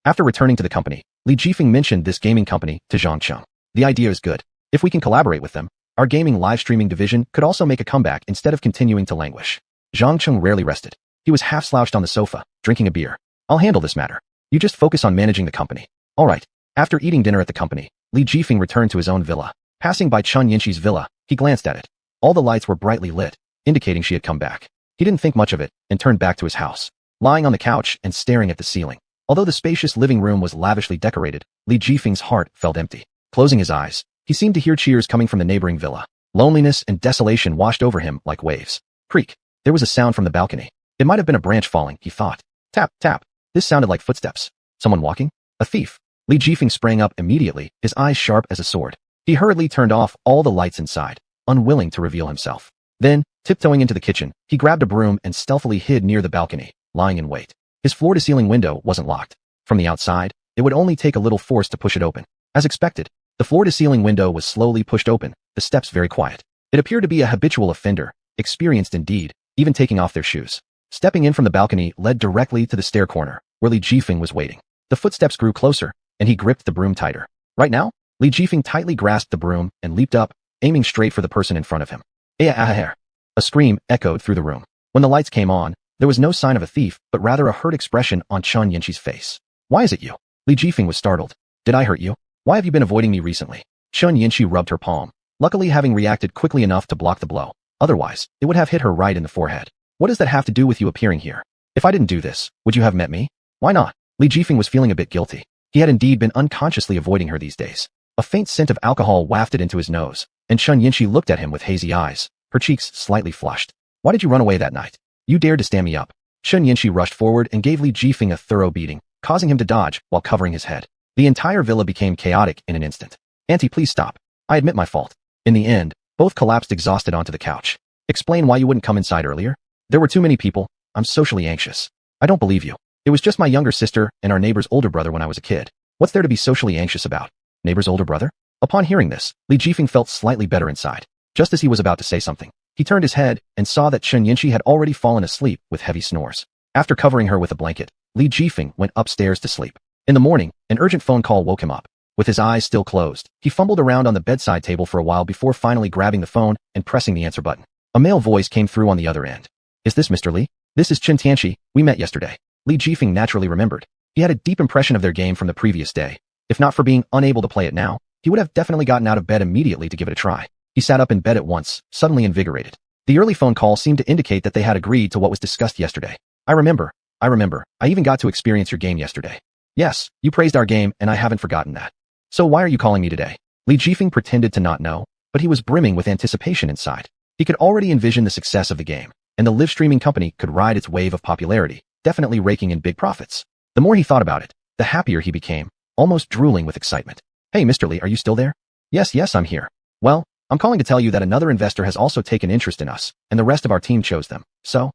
[SPEAKER 1] After returning to the company, Li Jifeng mentioned this gaming company to Zhang Cheng. The idea is good. If we can collaborate with them, our gaming live streaming division could also make a comeback instead of continuing to languish. Zhang Cheng rarely rested. He was half slouched on the sofa, drinking a beer. I'll handle this matter. You just focus on managing the company. All right. After eating dinner at the company, Li Jifeng returned to his own villa. Passing by Chun Yinxi's villa, he glanced at it. All the lights were brightly lit, indicating she had come back. He didn't think much of it and turned back to his house. Lying on the couch and staring at the ceiling. Although the spacious living room was lavishly decorated, Li Jifeng's heart felt empty. Closing his eyes, he seemed to hear cheers coming from the neighboring villa. Loneliness and desolation washed over him like waves. Creak. There was a sound from the balcony. It might have been a branch falling, he thought. Tap, tap. This sounded like footsteps. Someone walking? A thief. Li Jifeng sprang up immediately, his eyes sharp as a sword. He hurriedly turned off all the lights inside, unwilling to reveal himself. Then, tiptoeing into the kitchen, he grabbed a broom and stealthily hid near the balcony, lying in wait. His floor-to-ceiling window wasn't locked. From the outside, it would only take a little force to push it open. As expected, the floor-to-ceiling window was slowly pushed open, the steps very quiet. It appeared to be a habitual offender, experienced indeed, even taking off their shoes. Stepping in from the balcony led directly to the stair corner, where Li Jifeng was waiting. The footsteps grew closer, and he gripped the broom tighter. Right now, Li Jifeng tightly grasped the broom and leaped up, aiming straight for the person in front of him. A scream echoed through the room. When the lights came on, there was no sign of a thief, but rather a hurt expression on Chun Yinxi's face. Why is it you? Li Jifeng was startled. Did I hurt you? Why have you been avoiding me recently? Chun Yinxi rubbed her palm, luckily having reacted quickly enough to block the blow. Otherwise, it would have hit her right in the forehead. What does that have to do with you appearing here? If I didn't do this, would you have met me? Why not? Li Jifeng was feeling a bit guilty. He had indeed been unconsciously avoiding her these days. A faint scent of alcohol wafted into his nose, and Chun Yinxi looked at him with hazy eyes, her cheeks slightly flushed. Why did you run away that night? You dared to stand me up. Chun Yinxi rushed forward and gave Li Jifeng a thorough beating, causing him to dodge while covering his head. The entire villa became chaotic in an instant. Auntie, please stop. I admit my fault. In the end, both collapsed exhausted onto the couch. Explain why you wouldn't come inside earlier? There were too many people. I'm socially anxious. I don't believe you. It was just my younger sister and our neighbor's older brother when I was a kid. What's there to be socially anxious about? Neighbor's older brother? Upon hearing this, Li Jifeng felt slightly better inside. Just as he was about to say something, he turned his head and saw that Chun Yinxi had already fallen asleep with heavy snores. After covering her with a blanket, Li Jifeng went upstairs to sleep. In the morning, an urgent phone call woke him up. With his eyes still closed, he fumbled around on the bedside table for a while before finally grabbing the phone and pressing the answer button. A male voice came through on the other end. Is this Mr. Li? This is Chen Tianxi. We met yesterday. Li Jifeng naturally remembered. He had a deep impression of their game from the previous day. If not for being unable to play it now, he would have definitely gotten out of bed immediately to give it a try. He sat up in bed at once, suddenly invigorated. The early phone call seemed to indicate that they had agreed to what was discussed yesterday. I remember. I even got to experience your game yesterday. Yes, you praised our game and I haven't forgotten that. So why are you calling me today? Li Jifeng pretended to not know, but he was brimming with anticipation inside. He could already envision the success of the game, and the live streaming company could ride its wave of popularity, definitely raking in big profits. The more he thought about it, the happier he became, almost drooling with excitement. Hey, Mr. Li, are you still there? Yes, I'm here. Well, I'm calling to tell you that another investor has also taken interest in us, and the rest of our team chose them. So?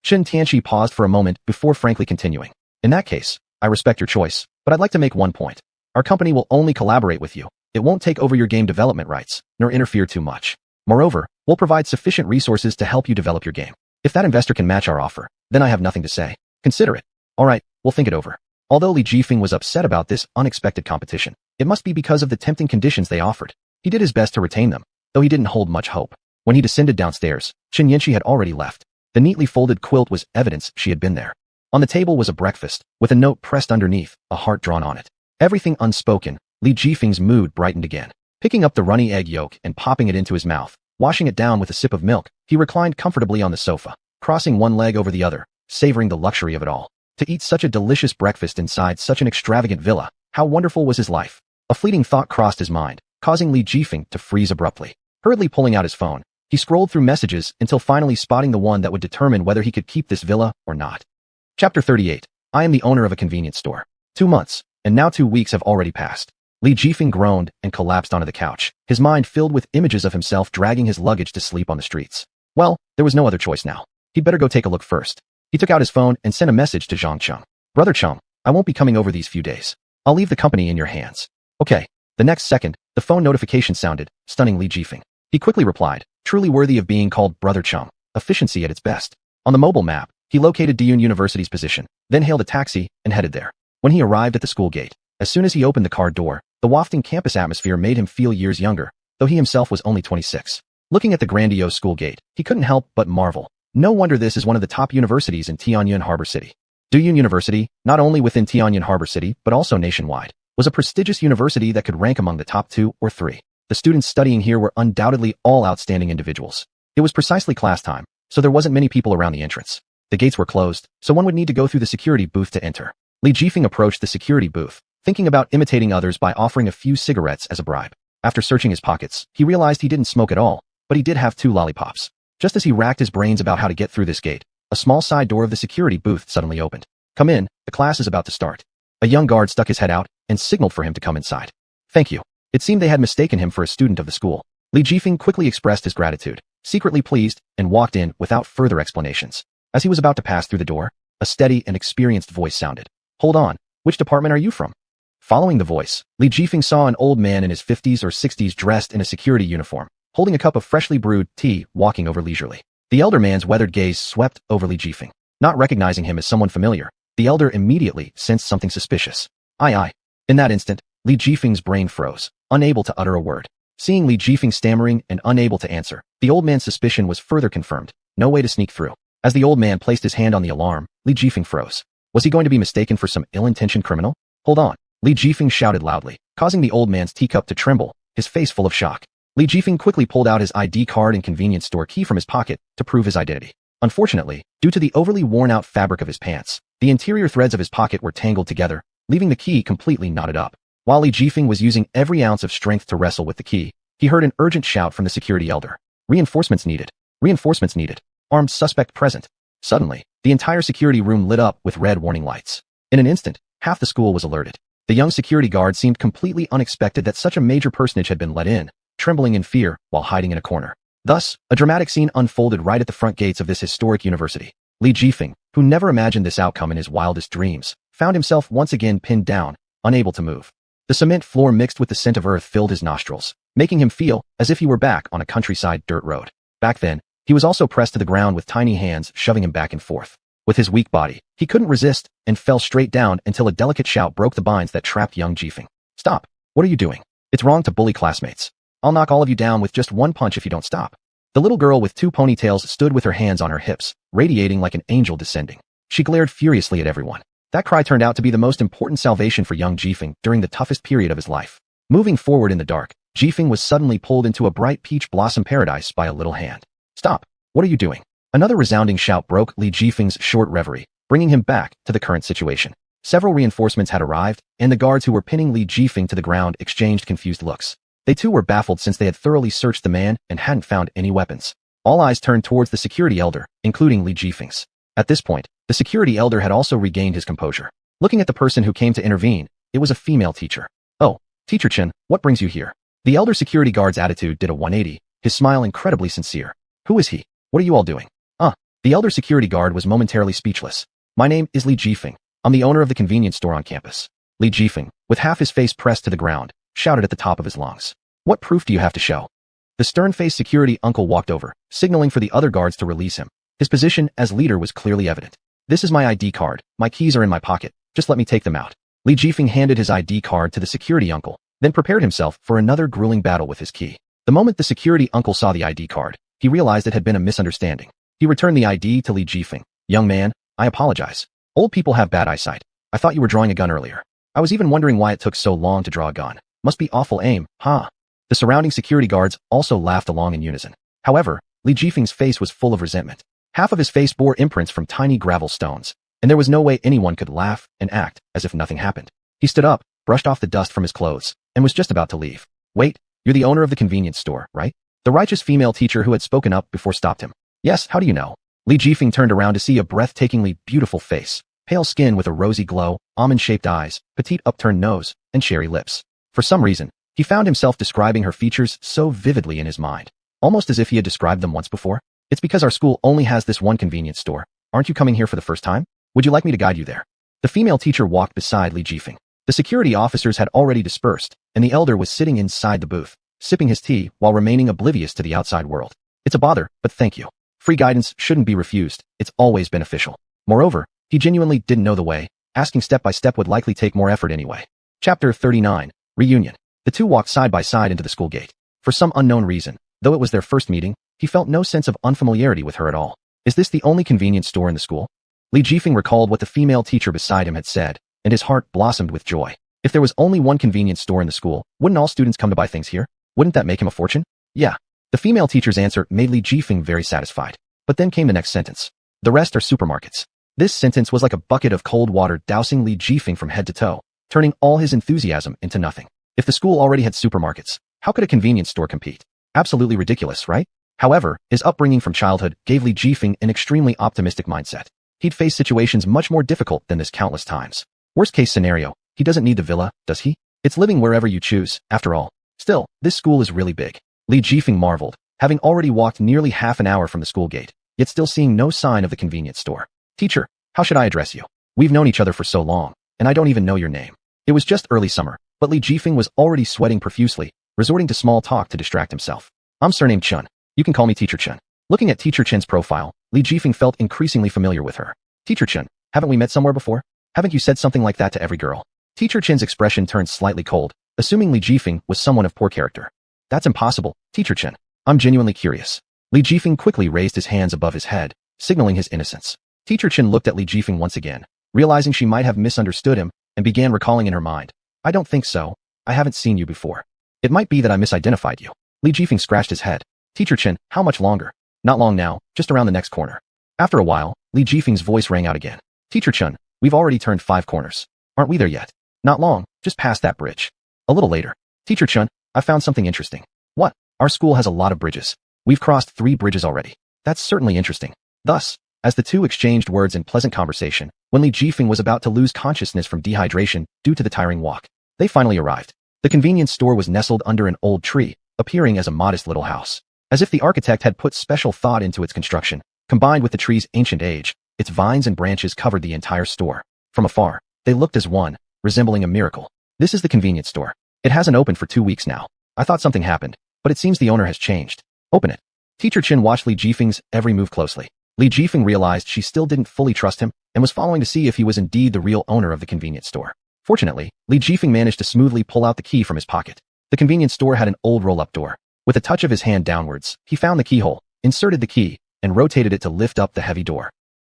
[SPEAKER 1] Chen Tianxi paused for a moment before frankly continuing. In that case, I respect your choice, but I'd like to make one point. Our company will only collaborate with you. It won't take over your game development rights, nor interfere too much. Moreover, we'll provide sufficient resources to help you develop your game. If that investor can match our offer, then I have nothing to say. Consider it. All right, we'll think it over. Although Li Jifeng was upset about this unexpected competition, it must be because of the tempting conditions they offered. He did his best to retain them, though he didn't hold much hope. When he descended downstairs, Chen Yinxi had already left. The neatly folded quilt was evidence she had been there. On the table was a breakfast, with a note pressed underneath, a heart drawn on it. Everything unspoken, Li Jifeng's mood brightened again. Picking up the runny egg yolk and popping it into his mouth, washing it down with a sip of milk, he reclined comfortably on the sofa, crossing one leg over the other, savoring the luxury of it all. To eat such a delicious breakfast inside such an extravagant villa, how wonderful was his life. A fleeting thought crossed his mind, causing Li Jifeng to freeze abruptly. Hurriedly pulling out his phone, he scrolled through messages until finally spotting the one that would determine whether he could keep this villa or not. Chapter 38. I am the owner of a convenience store. 2 months, and now 2 weeks have already passed. Li Jifeng groaned and collapsed onto the couch, his mind filled with images of himself dragging his luggage to sleep on the streets. Well, there was no other choice now. He'd better go take a look first. He took out his phone and sent a message to Zhang Cheng. Brother Cheng, I won't be coming over these few days. I'll leave the company in your hands. Okay. The next second, the phone notification sounded, stunning Li Jifeng. He quickly replied, truly worthy of being called Brother Cheng, efficiency at its best. On the mobile map, he located Diyun University's position, then hailed a taxi and headed there. When he arrived at the school gate, as soon as he opened the car door, The wafting campus atmosphere made him feel years younger, though he himself was only 26. Looking at the grandiose school gate, he couldn't help but marvel. No wonder this is one of the top universities in Tianyuan Harbor City. Duyun University, not only within Tianyuan Harbor City but also nationwide, was a prestigious university that could rank among the top 2 or 3. The students studying here were undoubtedly all outstanding individuals. It was precisely class time, so there wasn't many people around the entrance. The gates were closed, so one would need to go through the security booth to enter. Li Jifeng approached the security booth, thinking about imitating others by offering a few cigarettes as a bribe. After searching his pockets, he realized he didn't smoke at all, but he did have 2 lollipops. Just as he racked his brains about how to get through this gate, a small side door of the security booth suddenly opened. "Come in, the class is about to start." A young guard stuck his head out and signaled for him to come inside. "Thank you." It seemed they had mistaken him for a student of the school. Li Jifeng quickly expressed his gratitude, secretly pleased, and walked in without further explanations. As he was about to pass through the door, a steady and experienced voice sounded. "Hold on, which department are you from?" Following the voice, Li Jifeng saw an old man in his 50s or 60s dressed in a security uniform, holding a cup of freshly brewed tea, walking over leisurely. The elder man's weathered gaze swept over Li Jifeng. Not recognizing him as someone familiar, the elder immediately sensed something suspicious. Aye. In that instant, Li Jifeng's brain froze, unable to utter a word. Seeing Li Jifeng stammering and unable to answer, the old man's suspicion was further confirmed. No way to sneak through. As the old man placed his hand on the alarm, Li Jifeng froze. Was he going to be mistaken for some ill-intentioned criminal? "Hold on," Li Jifeng shouted loudly, causing the old man's teacup to tremble, his face full of shock. Li Jifeng quickly pulled out his ID card and convenience store key from his pocket to prove his identity. Unfortunately, due to the overly worn-out fabric of his pants, the interior threads of his pocket were tangled together, leaving the key completely knotted up. While Li Jifeng was using every ounce of strength to wrestle with the key, he heard an urgent shout from the security elder. "Reinforcements needed. Reinforcements needed. Armed suspect present." Suddenly, the entire security room lit up with red warning lights. In an instant, half the school was alerted. The young security guard seemed completely unexpected that such a major personage had been let in, trembling in fear while hiding in a corner. Thus, a dramatic scene unfolded right at the front gates of this historic university. Li Jifeng, who never imagined this outcome in his wildest dreams, found himself once again pinned down, unable to move. The cement floor mixed with the scent of earth filled his nostrils, making him feel as if he were back on a countryside dirt road. Back then, he was also pressed to the ground with tiny hands shoving him back and forth. With his weak body, he couldn't resist and fell straight down until a delicate shout broke the binds that trapped young Jifeng. "Stop! What are you doing? It's wrong to bully classmates. I'll knock all of you down with just one punch if you don't stop." The little girl with 2 ponytails stood with her hands on her hips, radiating like an angel descending. She glared furiously at everyone. That cry turned out to be the most important salvation for young Jifeng during the toughest period of his life. Moving forward in the dark, Jifeng was suddenly pulled into a bright peach blossom paradise by a little hand. "Stop! What are you doing?" Another resounding shout broke Li Jifeng's short reverie, bringing him back to the current situation. Several reinforcements had arrived, and the guards who were pinning Li Jifeng to the ground exchanged confused looks. They too were baffled since they had thoroughly searched the man and hadn't found any weapons. All eyes turned towards the security elder, including Li Jifeng's. At this point, the security elder had also regained his composure. Looking at the person who came to intervene, it was a female teacher. "Oh, Teacher Chen, what brings you here?" The elder security guard's attitude did a 180, his smile incredibly sincere. "Who is he? What are you all doing?" The elder security guard was momentarily speechless. "My name is Li Jifeng. I'm the owner of the convenience store on campus." Li Jifeng, with half his face pressed to the ground, shouted at the top of his lungs. "What proof do you have to show?" The stern-faced security uncle walked over, signaling for the other guards to release him. His position as leader was clearly evident. "This is my ID card. My keys are in my pocket. Just let me take them out." Li Jifeng handed his ID card to the security uncle, then prepared himself for another grueling battle with his key. The moment the security uncle saw the ID card, he realized it had been a misunderstanding. He returned the ID to Li Jifeng. "Young man, I apologize. Old people have bad eyesight. I thought you were drawing a gun earlier. I was even wondering why it took so long to draw a gun. Must be awful aim, huh?" The surrounding security guards also laughed along in unison. However, Li Jifeng's face was full of resentment. Half of his face bore imprints from tiny gravel stones, and there was no way anyone could laugh and act as if nothing happened. He stood up, brushed off the dust from his clothes, and was just about to leave. "Wait, you're the owner of the convenience store, right?" The righteous female teacher who had spoken up before stopped him. "Yes, how do you know?" Li Jifeng turned around to see a breathtakingly beautiful face, pale skin with a rosy glow, almond-shaped eyes, petite upturned nose, and cherry lips. For some reason, he found himself describing her features so vividly in his mind, almost as if he had described them once before. "It's because our school only has this one convenience store. Aren't you coming here for the first time? Would you like me to guide you there?" The female teacher walked beside Li Jifeng. The security officers had already dispersed, and the elder was sitting inside the booth, sipping his tea while remaining oblivious to the outside world. "It's a bother, but thank you. Free guidance shouldn't be refused. It's always beneficial." Moreover, he genuinely didn't know the way. Asking step by step would likely take more effort anyway. Chapter 39. Reunion. The two walked side by side into the school gate. For some unknown reason, though it was their first meeting, he felt no sense of unfamiliarity with her at all. Is this the only convenience store in the school? Li Jifeng recalled what the female teacher beside him had said, and his heart blossomed with joy. If there was only one convenience store in the school, wouldn't all students come to buy things here? Wouldn't that make him a fortune? Yeah. The female teacher's answer made Li Jifeng very satisfied. But then came the next sentence. The rest are supermarkets. This sentence was like a bucket of cold water dousing Li Jifeng from head to toe, turning all his enthusiasm into nothing. If the school already had supermarkets, how could a convenience store compete? Absolutely ridiculous, right? However, his upbringing from childhood gave Li Jifeng an extremely optimistic mindset. He'd faced situations much more difficult than this countless times. Worst case scenario, he doesn't need the villa, does he? It's living wherever you choose, after all. Still, this school is really big. Li Jifeng marveled, having already walked nearly half an hour from the school gate, yet still seeing no sign of the convenience store. Teacher, how should I address you? We've known each other for so long, and I don't even know your name. It was just early summer, but Li Jifeng was already sweating profusely, resorting to small talk to distract himself. I'm surnamed Chun. You can call me Teacher Chun. Looking at Teacher Chen's profile, Li Jifeng felt increasingly familiar with her. Teacher Chen, haven't we met somewhere before? Haven't you said something like that to every girl? Teacher Chen's expression turned slightly cold, assuming Li Jifeng was someone of poor character. That's impossible, Teacher Chen. I'm genuinely curious. Li Jifeng quickly raised his hands above his head, signaling his innocence. Teacher Chen looked at Li Jifeng once again, realizing she might have misunderstood him, and began recalling in her mind. I don't think so. I haven't seen you before. It might be that I misidentified you. Li Jifeng scratched his head. Teacher Chen, how much longer? Not long now, just around the next corner. After a while, Li Jifeng's voice rang out again. Teacher Chen, we've already turned 5 corners. Aren't we there yet? Not long, just past that bridge. A little later. Teacher Chen, I found something interesting. What? Our school has a lot of bridges. We've crossed 3 bridges already. That's certainly interesting. Thus, as the two exchanged words in pleasant conversation, when Li Jifeng was about to lose consciousness from dehydration due to the tiring walk, they finally arrived. The convenience store was nestled under an old tree, appearing as a modest little house. As if the architect had put special thought into its construction, combined with the tree's ancient age, its vines and branches covered the entire store. From afar, they looked as one, resembling a miracle. This is the convenience store. It hasn't opened for 2 weeks now. I thought something happened, but it seems the owner has changed. Open it. Teacher Chen watched Li Jifeng's every move closely. Li Jifeng realized she still didn't fully trust him and was following to see if he was indeed the real owner of the convenience store. Fortunately, Li Jifeng managed to smoothly pull out the key from his pocket. The convenience store had an old roll-up door. With a touch of his hand downwards, he found the keyhole, inserted the key, and rotated it to lift up the heavy door.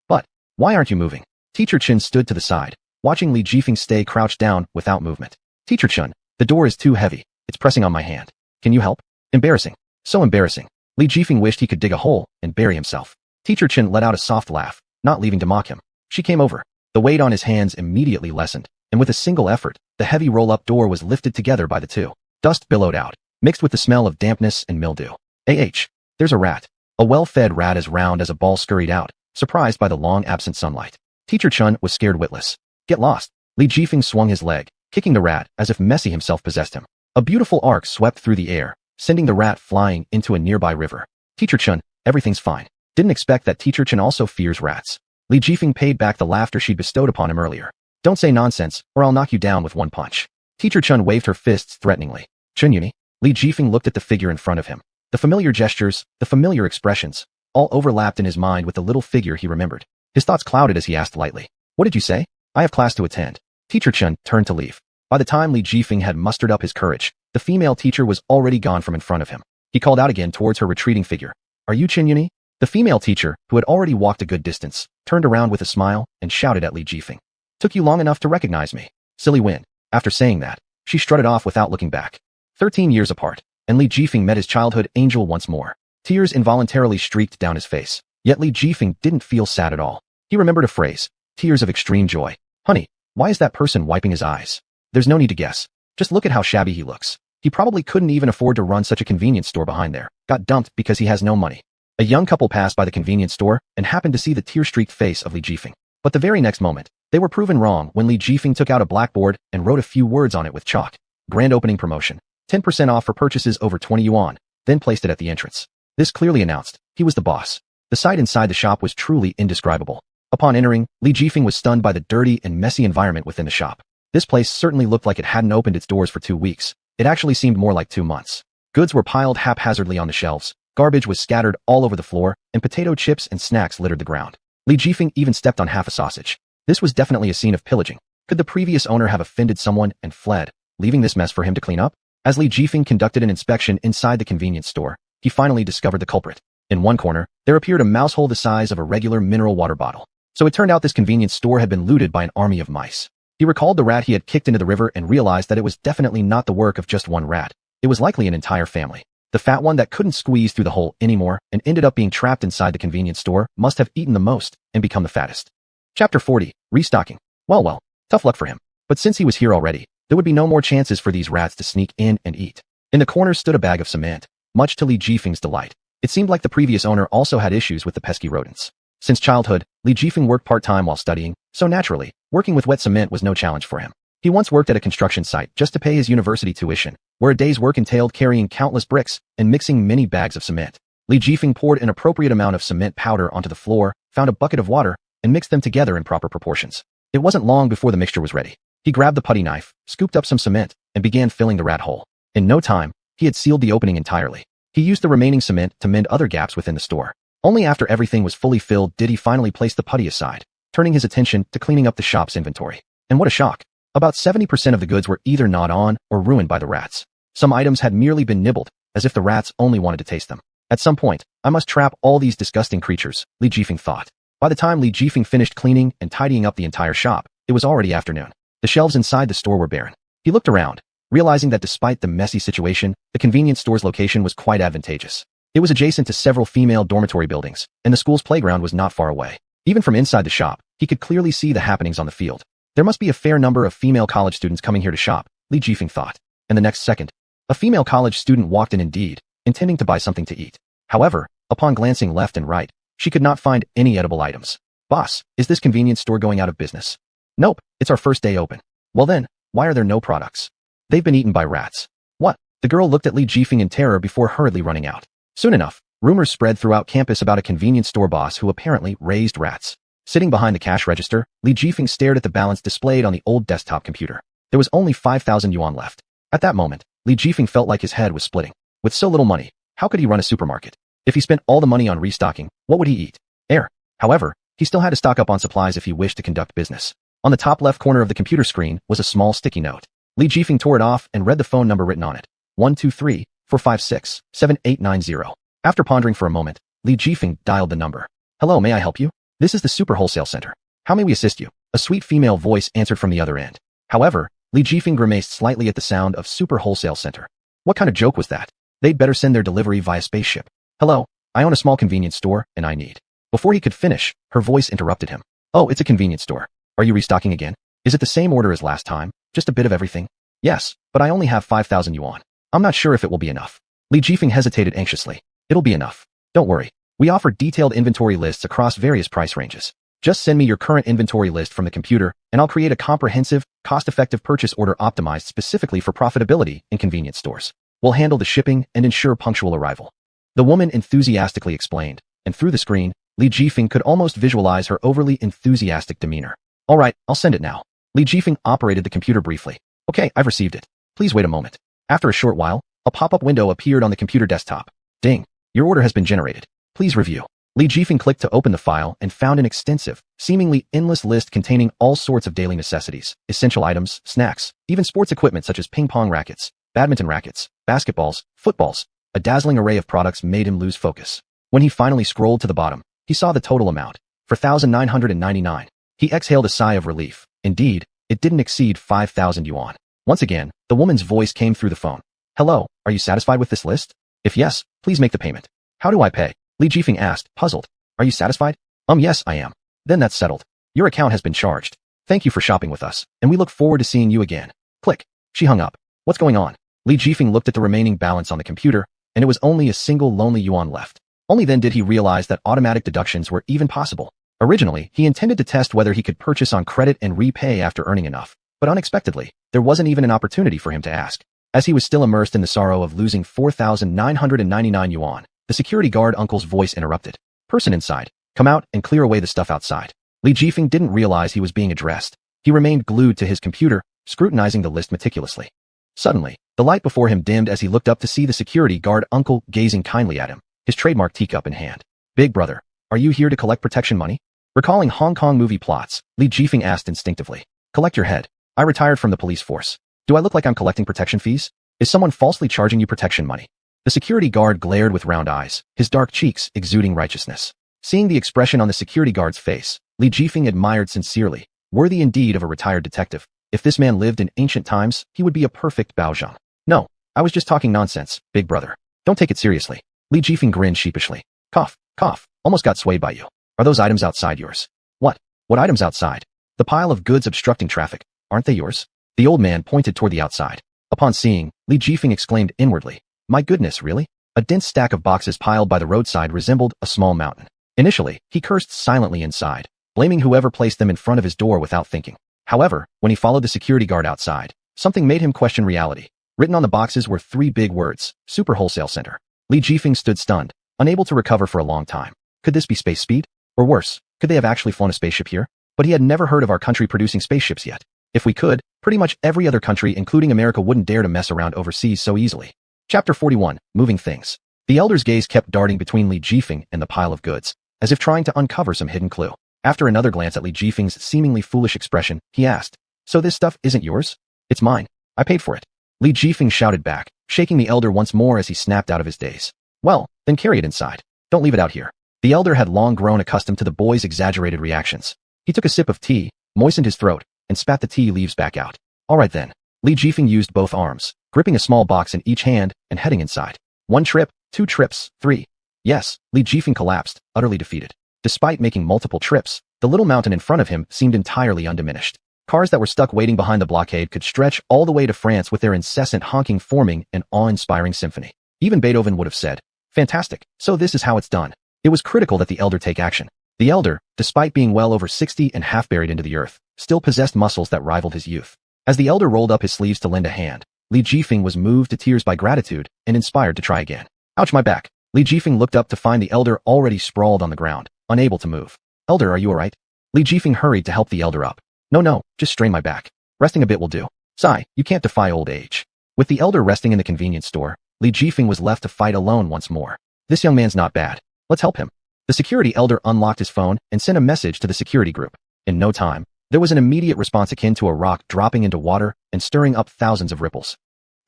[SPEAKER 1] But, why aren't you moving? Teacher Chen stood to the side, watching Li Jifeng stay crouched down without movement. Teacher Chen, the door is too heavy. It's pressing on my hand. Can you help? Embarrassing. So embarrassing. Li Jifeng wished he could dig a hole and bury himself. Teacher Chen let out a soft laugh, not leaving to mock him. She came over. The weight on his hands immediately lessened, and with a single effort, the heavy roll-up door was lifted together by the two. Dust billowed out, mixed with the smell of dampness and mildew. There's a rat. A well-fed rat as round as a ball scurried out, surprised by the long-absent sunlight. Teacher Chun was scared witless. Get lost. Li Jifeng swung his leg, kicking the rat as if Messi himself possessed him. A beautiful arc swept through the air, sending the rat flying into a nearby river. Teacher Chun, everything's fine. Didn't expect that Teacher Chun also fears rats. Li Jifeng paid back the laughter she'd bestowed upon him earlier. Don't say nonsense, or I'll knock you down with one punch. Teacher Chun waved her fists threateningly. Chun Yuni? Li Jifeng looked at the figure in front of him. The familiar gestures, the familiar expressions, all overlapped in his mind with the little figure he remembered. His thoughts clouded as he asked lightly. What did you say? I have class to attend. Teacher Chun turned to leave. By the time Li Jifeng had mustered up his courage, the female teacher was already gone from in front of him. He called out again towards her retreating figure. Are you Chen Yuni? The female teacher, who had already walked a good distance, turned around with a smile and shouted at Li Jifeng. Took you long enough to recognize me. Silly wind. After saying that, she strutted off without looking back. 13 years apart, and Li Jifeng met his childhood angel once more. Tears involuntarily streaked down his face, yet Li Jifeng didn't feel sad at all. He remembered a phrase, tears of extreme joy. Honey, why is that person wiping his eyes? There's no need to guess. Just look at how shabby he looks. He probably couldn't even afford to run such a convenience store behind there. Got dumped because he has no money. A young couple passed by the convenience store and happened to see the tear-streaked face of Li Jifeng. But the very next moment, they were proven wrong when Li Jifeng took out a blackboard and wrote a few words on it with chalk. Grand opening promotion. 10% off for purchases over 20 yuan, then placed it at the entrance. This clearly announced he was the boss. The sight inside the shop was truly indescribable. Upon entering, Li Jifeng was stunned by the dirty and messy environment within the shop. This place certainly looked like it hadn't opened its doors for 2 weeks. It actually seemed more like 2 months. Goods were piled haphazardly on the shelves, garbage was scattered all over the floor, and potato chips and snacks littered the ground. Li Jifeng even stepped on half a sausage. This was definitely a scene of pillaging. Could the previous owner have offended someone and fled? leaving this mess for him to clean up? As Li Jifeng conducted an inspection inside the convenience store, he finally discovered the culprit. In one corner, there appeared a mouse hole the size of a regular mineral water bottle. So it turned out this convenience store had been looted by an army of mice. He recalled the rat he had kicked into the river and realized that it was definitely not the work of just one rat. It was likely an entire family. The fat one that couldn't squeeze through the hole anymore and ended up being trapped inside the convenience store must have eaten the most and become the fattest. Chapter 40. Restocking. Well, tough luck for him. But since he was here already, there would be no more chances for these rats to sneak in and eat. In the corner stood a bag of cement, much to Li Jifeng's delight. It seemed like the previous owner also had issues with the pesky rodents. Since childhood, Li Jifeng worked part-time while studying, so naturally, working with wet cement was no challenge for him. He once worked at a construction site just to pay his university tuition, where a day's work entailed carrying countless bricks and mixing many bags of cement. Li Jifeng poured an appropriate amount of cement powder onto the floor, found a bucket of water, and mixed them together in proper proportions. It wasn't long before the mixture was ready. He grabbed the putty knife, scooped up some cement, and began filling the rat hole. In no time, he had sealed the opening entirely. He used the remaining cement to mend other gaps within the store. Only after everything was fully filled did he finally place the putty aside, turning his attention to cleaning up the shop's inventory. And what a shock! About 70% of the goods were either gnawed on or ruined by the rats. Some items had merely been nibbled, as if the rats only wanted to taste them. At some point, I must trap all these disgusting creatures, Li Jifeng thought. By the time Li Jifeng finished cleaning and tidying up the entire shop, it was already afternoon. The shelves inside the store were barren. He looked around, realizing that despite the messy situation, the convenience store's location was quite advantageous. It was adjacent to several female dormitory buildings, and the school's playground was not far away. Even from inside the shop, he could clearly see the happenings on the field. There must be a fair number of female college students coming here to shop, Li Jifeng thought. And the next second, a female college student walked in indeed, intending to buy something to eat. However, upon glancing left and right, she could not find any edible items. Boss, is this convenience store going out of business? Nope, it's our first day open. Well then, why are there no products? They've been eaten by rats. What? The girl looked at Li Jifeng in terror before hurriedly running out. Soon enough, rumors spread throughout campus about a convenience store boss who apparently raised rats. Sitting behind the cash register, Li Jifeng stared at the balance displayed on the old desktop computer. There was only 5,000 yuan left. At that moment, Li Jifeng felt like his head was splitting. With so little money, how could he run a supermarket? If he spent all the money on restocking, what would he eat? Air. However, he still had to stock up on supplies if he wished to conduct business. On the top left corner of the computer screen was a small sticky note. Li Jifeng tore it off and read the phone number written on it. 123-456-7890. After pondering for a moment, Li Jifeng dialed the number. Hello, may I help you? This is the Super Wholesale Center. How may we assist you? A sweet female voice answered from the other end. However, Li Jifeng grimaced slightly at the sound of Super Wholesale Center. What kind of joke was that? They'd better send their delivery via spaceship. Hello, I own a small convenience store, and I need. Before he could finish, her voice interrupted him. Oh, it's a convenience store. Are you restocking again? Is it the same order as last time? Just a bit of everything? Yes, but I only have 5,000 yuan. I'm not sure if it will be enough. Li Jifeng hesitated anxiously. It'll be enough. Don't worry. We offer detailed inventory lists across various price ranges. Just send me your current inventory list from the computer, and I'll create a comprehensive, cost-effective purchase order optimized specifically for profitability in convenience stores. We'll handle the shipping and ensure punctual arrival. The woman enthusiastically explained, and through the screen, Li Jifeng could almost visualize her overly enthusiastic demeanor. All right, I'll send it now. Li Jifeng operated the computer briefly. Okay, I've received it. Please wait a moment. After a short while, a pop-up window appeared on the computer desktop. Ding. Your order has been generated. Please review. Li Jifeng clicked to open the file and found an extensive, seemingly endless list containing all sorts of daily necessities, essential items, snacks, even sports equipment such as ping-pong rackets, badminton rackets, basketballs, footballs. A dazzling array of products made him lose focus. When he finally scrolled to the bottom, he saw the total amount. 4,999. He exhaled a sigh of relief. Indeed, it didn't exceed 5,000 yuan. Once again, the woman's voice came through the phone. Hello, are you satisfied with this list? If yes, please make the payment. How do I pay? Li Jifeng asked, puzzled. Are you satisfied? Yes, I am. Then that's settled. Your account has been charged. Thank you for shopping with us, and we look forward to seeing you again. Click. She hung up. What's going on? Li Jifeng looked at the remaining balance on the computer, and it was only a single lonely yuan left. Only then did he realize that automatic deductions were even possible. Originally, he intended to test whether he could purchase on credit and repay after earning enough, but unexpectedly, there wasn't even an opportunity for him to ask. As he was still immersed in the sorrow of losing 4,999 yuan, the security guard uncle's voice interrupted. Person inside, come out and clear away the stuff outside. Li Jifeng didn't realize he was being addressed. He remained glued to his computer, scrutinizing the list meticulously. Suddenly, the light before him dimmed as he looked up to see the security guard uncle gazing kindly at him, his trademark teacup in hand. Big brother, are you here to collect protection money? Recalling Hong Kong movie plots, Li Jifeng asked instinctively. Collect your head. I retired from the police force. Do I look like I'm collecting protection fees? Is someone falsely charging you protection money? The security guard glared with round eyes, his dark cheeks exuding righteousness. Seeing the expression on the security guard's face, Li Jifeng admired sincerely, worthy indeed of a retired detective. If this man lived in ancient times, he would be a perfect Baozhang. No, I was just talking nonsense, big brother. Don't take it seriously. Li Jifeng grinned sheepishly. Cough, cough, almost got swayed by you. Are those items outside yours? What? What items outside? The pile of goods obstructing traffic. Aren't they yours? The old man pointed toward the outside. Upon seeing, Li Jifeng exclaimed inwardly, my goodness, really? A dense stack of boxes piled by the roadside resembled a small mountain. Initially, he cursed silently inside, blaming whoever placed them in front of his door without thinking. However, when he followed the security guard outside, something made him question reality. Written on the boxes were 3 big words, Super Wholesale Center. Li Jifeng stood stunned, unable to recover for a long time. Could this be space speed? Or worse, could they have actually flown a spaceship here? But he had never heard of our country producing spaceships yet. If we could, pretty much every other country including America wouldn't dare to mess around overseas so easily. Chapter 41, Moving Things. The elder's gaze kept darting between Li Jifeng and the pile of goods, as if trying to uncover some hidden clue. After another glance at Li Jifeng's seemingly foolish expression, he asked, so this stuff isn't yours? It's mine. I paid for it. Li Jifeng shouted back, shaking the elder once more as he snapped out of his daze. Well, then carry it inside. Don't leave it out here. The elder had long grown accustomed to the boy's exaggerated reactions. He took a sip of tea, moistened his throat, and spat the tea leaves back out. All right then. Li Jifeng used both arms, gripping a small box in each hand and heading inside. 1 trip, 2 trips, 3. Yes, Li Jifeng collapsed, utterly defeated. Despite making multiple trips, the little mountain in front of him seemed entirely undiminished. Cars that were stuck waiting behind the blockade could stretch all the way to France with their incessant honking forming an awe-inspiring symphony. Even Beethoven would have said, fantastic, so this is how it's done. It was critical that the elder take action. The elder, despite being well over 60 and half buried into the earth, still possessed muscles that rivaled his youth. As the elder rolled up his sleeves to lend a hand, Li Jifeng was moved to tears by gratitude and inspired to try again. Ouch, my back. Li Jifeng looked up to find the elder already sprawled on the ground, unable to move. Elder, are you alright? Li Jifeng hurried to help the elder up. No, just strain my back. Resting a bit will do. Sigh, you can't defy old age. With the elder resting in the convenience store, Li Jifeng was left to fight alone once more. This young man's not bad. Let's help him. The security elder unlocked his phone and sent a message to the security group. In no time, there was an immediate response akin to a rock dropping into water and stirring up thousands of ripples.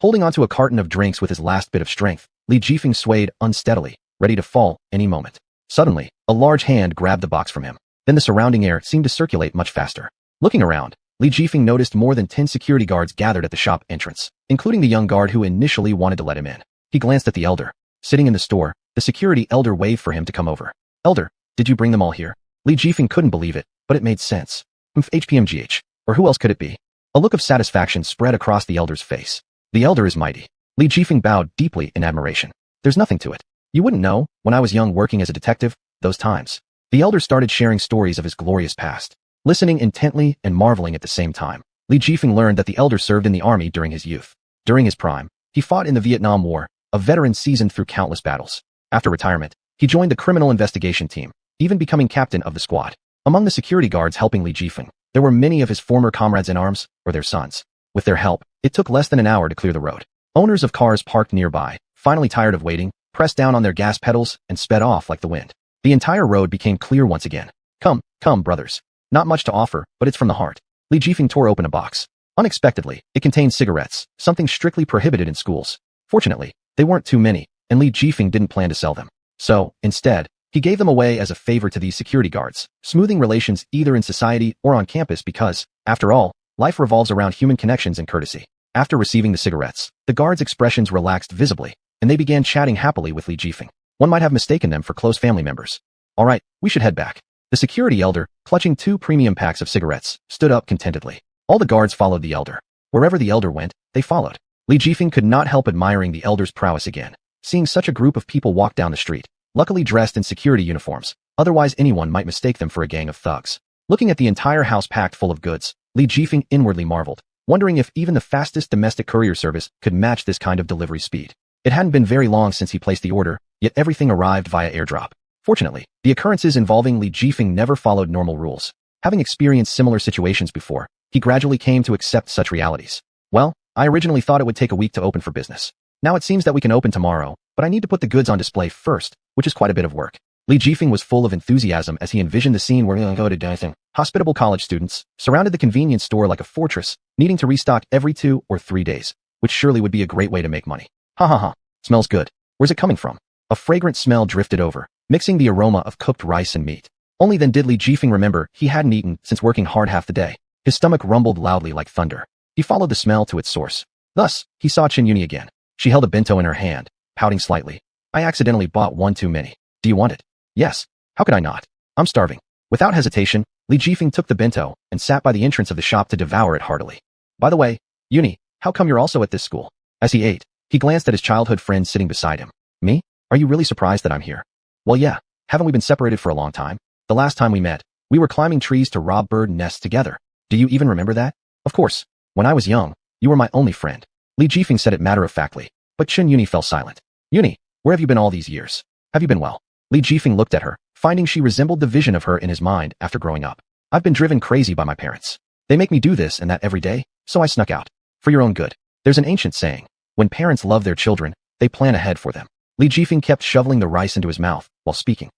[SPEAKER 1] Holding onto a carton of drinks with his last bit of strength, Li Jifeng swayed unsteadily, ready to fall any moment. Suddenly, a large hand grabbed the box from him. Then the surrounding air seemed to circulate much faster. Looking around, Li Jifeng noticed more than 10 security guards gathered at the shop entrance, including the young guard who initially wanted to let him in. He glanced at the elder. Sitting in the store, the security elder waved for him to come over. Elder, did you bring them all here? Li Jifeng couldn't believe it, but it made sense. HPMGH, or who else could it be? A look of satisfaction spread across the elder's face. The elder is mighty. Li Jifeng bowed deeply in admiration. There's nothing to it. You wouldn't know, when I was young working as a detective, those times. The elder started sharing stories of his glorious past. Listening intently and marveling at the same time, Li Jifeng learned that the elder served in the army during his youth. During his prime, he fought in the Vietnam War, a veteran seasoned through countless battles. After retirement, he joined the criminal investigation team, even becoming captain of the squad. Among the security guards helping Li Jifeng, there were many of his former comrades in arms or their sons. With their help, it took less than an hour to clear the road. Owners of cars parked nearby, finally tired of waiting, pressed down on their gas pedals and sped off like the wind. The entire road became clear once again. Come, brothers. Not much to offer, but it's from the heart. Li Jifeng tore open a box. Unexpectedly, it contained cigarettes, something strictly prohibited in schools. Fortunately, they weren't too many, and Li Jifeng didn't plan to sell them. So, instead, he gave them away as a favor to these security guards, smoothing relations either in society or on campus because, after all, life revolves around human connections and courtesy. After receiving the cigarettes, the guards' expressions relaxed visibly, and they began chatting happily with Li Jifeng. One might have mistaken them for close family members. All right, we should head back. The security elder, clutching 2 premium packs of cigarettes, stood up contentedly. All the guards followed the elder. Wherever the elder went, they followed. Li Jifeng could not help admiring the elder's prowess again. Seeing such a group of people walk down the street, luckily dressed in security uniforms, otherwise anyone might mistake them for a gang of thugs. Looking at the entire house packed full of goods, Li Jifeng inwardly marveled, wondering if even the fastest domestic courier service could match this kind of delivery speed. It hadn't been very long since he placed the order, yet everything arrived via airdrop. Fortunately, the occurrences involving Li Jifeng never followed normal rules. Having experienced similar situations before, he gradually came to accept such realities. Well, I originally thought it would take a week to open for business. Now it seems that we can open tomorrow, but I need to put the goods on display first, which is quite a bit of work. Li Jifeng was full of enthusiasm as he envisioned the scene where go to dancing. Hospitable college students surrounded the convenience store like a fortress, needing to restock every 2 or 3 days, which surely would be a great way to make money. Ha ha ha. Smells good. Where's it coming from? A fragrant smell drifted over, mixing the aroma of cooked rice and meat. Only then did Li Jifeng remember he hadn't eaten since working hard half the day. His stomach rumbled loudly like thunder. He followed the smell to its source. Thus, he saw Xuanhuan again. She held a bento in her hand, pouting slightly. I accidentally bought one too many. Do you want it? Yes. How could I not? I'm starving. Without hesitation, Li Jifeng took the bento and sat by the entrance of the shop to devour it heartily. By the way, Uni, how come you're also at this school? As he ate, he glanced at his childhood friend sitting beside him. Me? Are you really surprised that I'm here? Well, yeah. Haven't we been separated for a long time? The last time we met, we were climbing trees to rob bird nests together. Do you even remember that? Of course. When I was young, you were my only friend. Li Jifeng said it matter-of-factly, but Xuanhuan fell silent. Uni, where have you been all these years? Have you been well? Li Jifeng looked at her, finding she resembled the vision of her in his mind after growing up. I've been driven crazy by my parents. They make me do this and that every day, so I snuck out. For your own good. There's an ancient saying, when parents love their children, they plan ahead for them. Li Jifeng kept shoveling the rice into his mouth while speaking.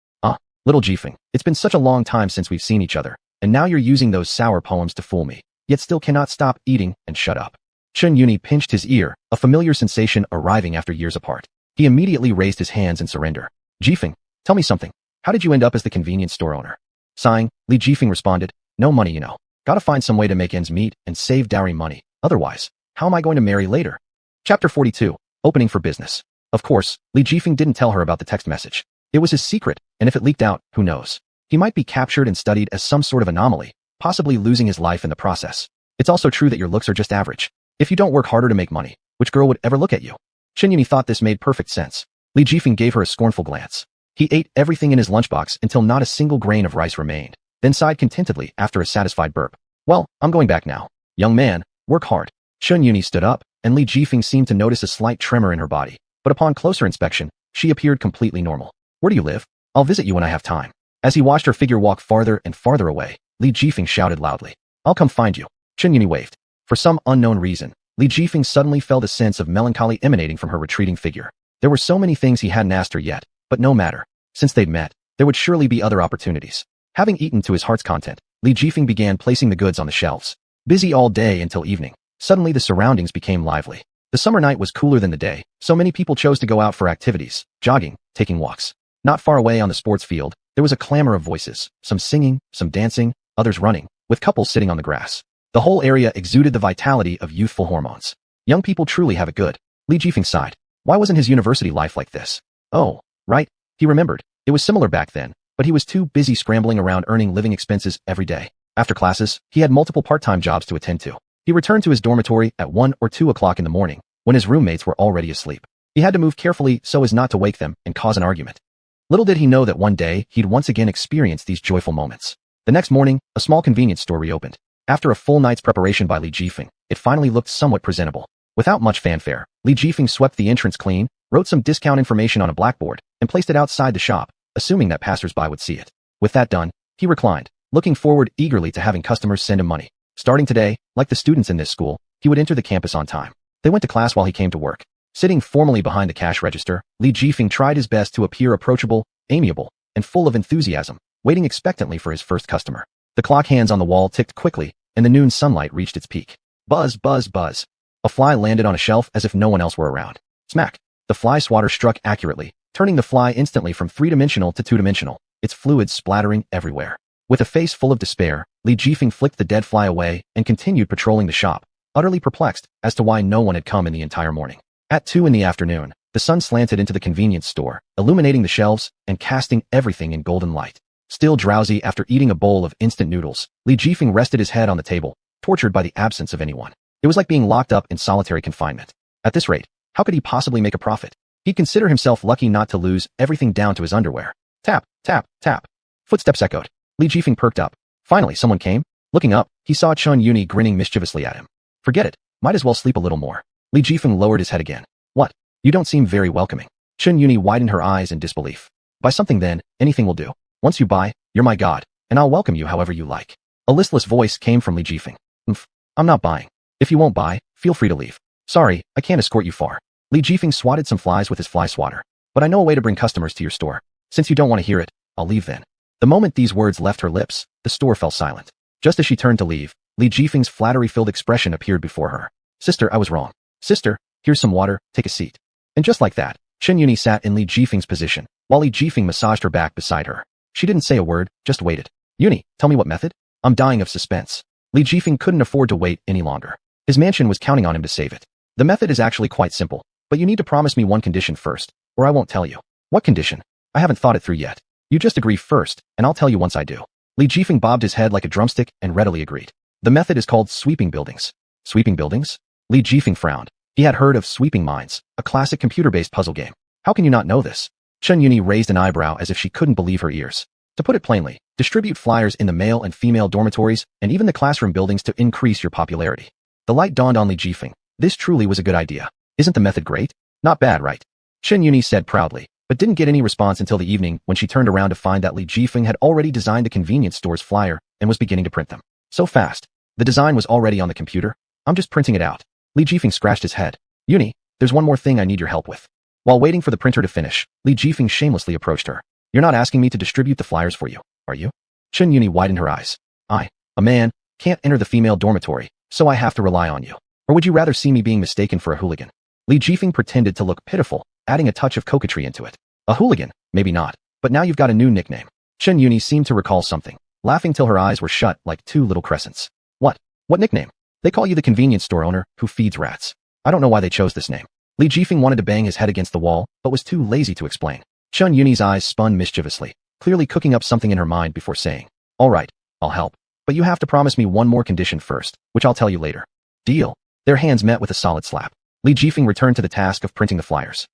[SPEAKER 1] Little Jifeng, it's been such a long time since we've seen each other, and now you're using those sour poems to fool me, yet still cannot stop eating and shut up. Xuanhuan pinched his ear, a familiar sensation arriving after years apart. He immediately raised his hands in surrender. Jifeng, tell me something. How did you end up as the convenience store owner? Sighing, Li Jifeng responded, no money, Gotta find some way to make ends meet and save dowry money. Otherwise, how am I going to marry later? Chapter 42, Opening for Business. Of course, Li Jifeng didn't tell her about the text message. It was his secret, and if it leaked out, who knows? He might be captured and studied as some sort of anomaly, possibly losing his life in the process. It's also true that your looks are just average. If you don't work harder to make money, which girl would ever look at you? Xuanhuan thought this made perfect sense. Li Jifeng gave her a scornful glance. He ate everything in his lunchbox until not a single grain of rice remained, then sighed contentedly after a satisfied burp. Well, I'm going back now. Young man, work hard. Xuanhuan stood up, and Li Jifeng seemed to notice a slight tremor in her body, but upon closer inspection, she appeared completely normal. Where do you live? I'll visit you when I have time. As he watched her figure walk farther and farther away, Li Jifeng shouted loudly. I'll come find you. Xuanhuan waved. For some unknown reason, Li Jifeng suddenly felt a sense of melancholy emanating from her retreating figure. There were so many things he hadn't asked her yet, but no matter. Since they'd met, there would surely be other opportunities. Having eaten to his heart's content, Li Jifeng began placing the goods on the shelves. Busy all day until evening, suddenly the surroundings became lively. The summer night was cooler than the day, so many people chose to go out for activities, jogging, taking walks. Not far away on the sports field, there was a clamor of voices, some singing, some dancing, others running, with couples sitting on the grass. The whole area exuded the vitality of youthful hormones. Young people truly have it good. Li Jifeng sighed. Why wasn't his university life like this? Oh, right. He remembered. It was similar back then, but he was too busy scrambling around earning living expenses every day. After classes, he had multiple part-time jobs to attend to. He returned to his dormitory at 1 or 2 o'clock in the morning, when his roommates were already asleep. He had to move carefully so as not to wake them and cause an argument. Little did he know that one day he'd once again experience these joyful moments. The next morning, a small convenience store reopened. After a full night's preparation by Li Jifeng, it finally looked somewhat presentable. Without much fanfare, Li Jifeng swept the entrance clean, wrote some discount information on a blackboard, and placed it outside the shop, assuming that passers-by would see it. With that done, he reclined, looking forward eagerly to having customers send him money. Starting today, like the students in this school, he would enter the campus on time. They went to class while he came to work. Sitting formally behind the cash register, Li Jifeng tried his best to appear approachable, amiable, and full of enthusiasm, waiting expectantly for his first customer. The clock hands on the wall ticked quickly, and the noon sunlight reached its peak. Buzz, buzz, buzz. A fly landed on a shelf as if no one else were around. Smack. The fly swatter struck accurately, turning the fly instantly from 3-dimensional to 2-dimensional, its fluids splattering everywhere. With a face full of despair, Li Jifeng flicked the dead fly away and continued patrolling the shop, utterly perplexed as to why no one had come in the entire morning. At 2 in the afternoon, the sun slanted into the convenience store, illuminating the shelves and casting everything in golden light. Still drowsy after eating a bowl of instant noodles, Li Jifeng rested his head on the table, tortured by the absence of anyone. It was like being locked up in solitary confinement. At this rate, how could he possibly make a profit? He'd consider himself lucky not to lose everything down to his underwear. Tap, tap, tap. Footsteps echoed. Li Jifeng perked up. Finally, someone came. Looking up, he saw Xuanhuan grinning mischievously at him. Forget it. Might as well sleep a little more. Li Jifeng lowered his head again. What? You don't seem very welcoming. Xuanhuan widened her eyes in disbelief. Buy something then, anything will do. Once you buy, you're my god, and I'll welcome you however you like. A listless voice came from Li Jifeng. I'm not buying. If you won't buy, feel free to leave. Sorry, I can't escort you far. Li Jifeng swatted some flies with his fly swatter. But I know a way to bring customers to your store. Since you don't want to hear it, I'll leave then. The moment these words left her lips, the store fell silent. Just as she turned to leave, Li Jifeng's flattery-filled expression appeared before her. Sister, I was wrong. Sister, here's some water, take a seat. And just like that, Chen Yuni sat in Li Jifeng's position, while Li Jifeng massaged her back beside her. She didn't say a word, just waited. Yuni, tell me what method? I'm dying of suspense. Li Jifeng couldn't afford to wait any longer. His mansion was counting on him to save it. The method is actually quite simple, but you need to promise me one condition first, or I won't tell you. What condition? I haven't thought it through yet. You just agree first, and I'll tell you once I do. Li Jifeng bobbed his head like a drumstick and readily agreed. The method is called sweeping buildings. Sweeping buildings? Li Jifeng frowned. He had heard of Sweeping Minds, a classic computer-based puzzle game. How can you not know this? Chen Yuni raised an eyebrow as if she couldn't believe her ears. To put it plainly, distribute flyers in the male and female dormitories and even the classroom buildings to increase your popularity. The light dawned on Li Jifeng. This truly was a good idea. Isn't the method great? Not bad, right? Chen Yuni said proudly, but didn't get any response until the evening when she turned around to find that Li Jifeng had already designed the convenience store's flyer and was beginning to print them. So fast. The design was already on the computer. I'm just printing it out. Li Jifeng scratched his head. Yuni, there's one more thing I need your help with. While waiting for the printer to finish, Li Jifeng shamelessly approached her. You're not asking me to distribute the flyers for you, are you? Chen Yuni widened her eyes. I, a man, can't enter the female dormitory, so I have to rely on you. Or would you rather see me being mistaken for a hooligan? Li Jifeng pretended to look pitiful, adding a touch of coquetry into it. A hooligan? Maybe not. But now you've got a new nickname. Chen Yuni seemed to recall something, laughing till her eyes were shut like two little crescents. What? What nickname? They call you the convenience store owner who feeds rats. I don't know why they chose this name. Li Jifeng wanted to bang his head against the wall, but was too lazy to explain. Chen Yuni's eyes spun mischievously, clearly cooking up something in her mind before saying, all right, I'll help. But you have to promise me one more condition first, which I'll tell you later. Deal. Their hands met with a solid slap. Li Jifeng returned to the task of printing the flyers.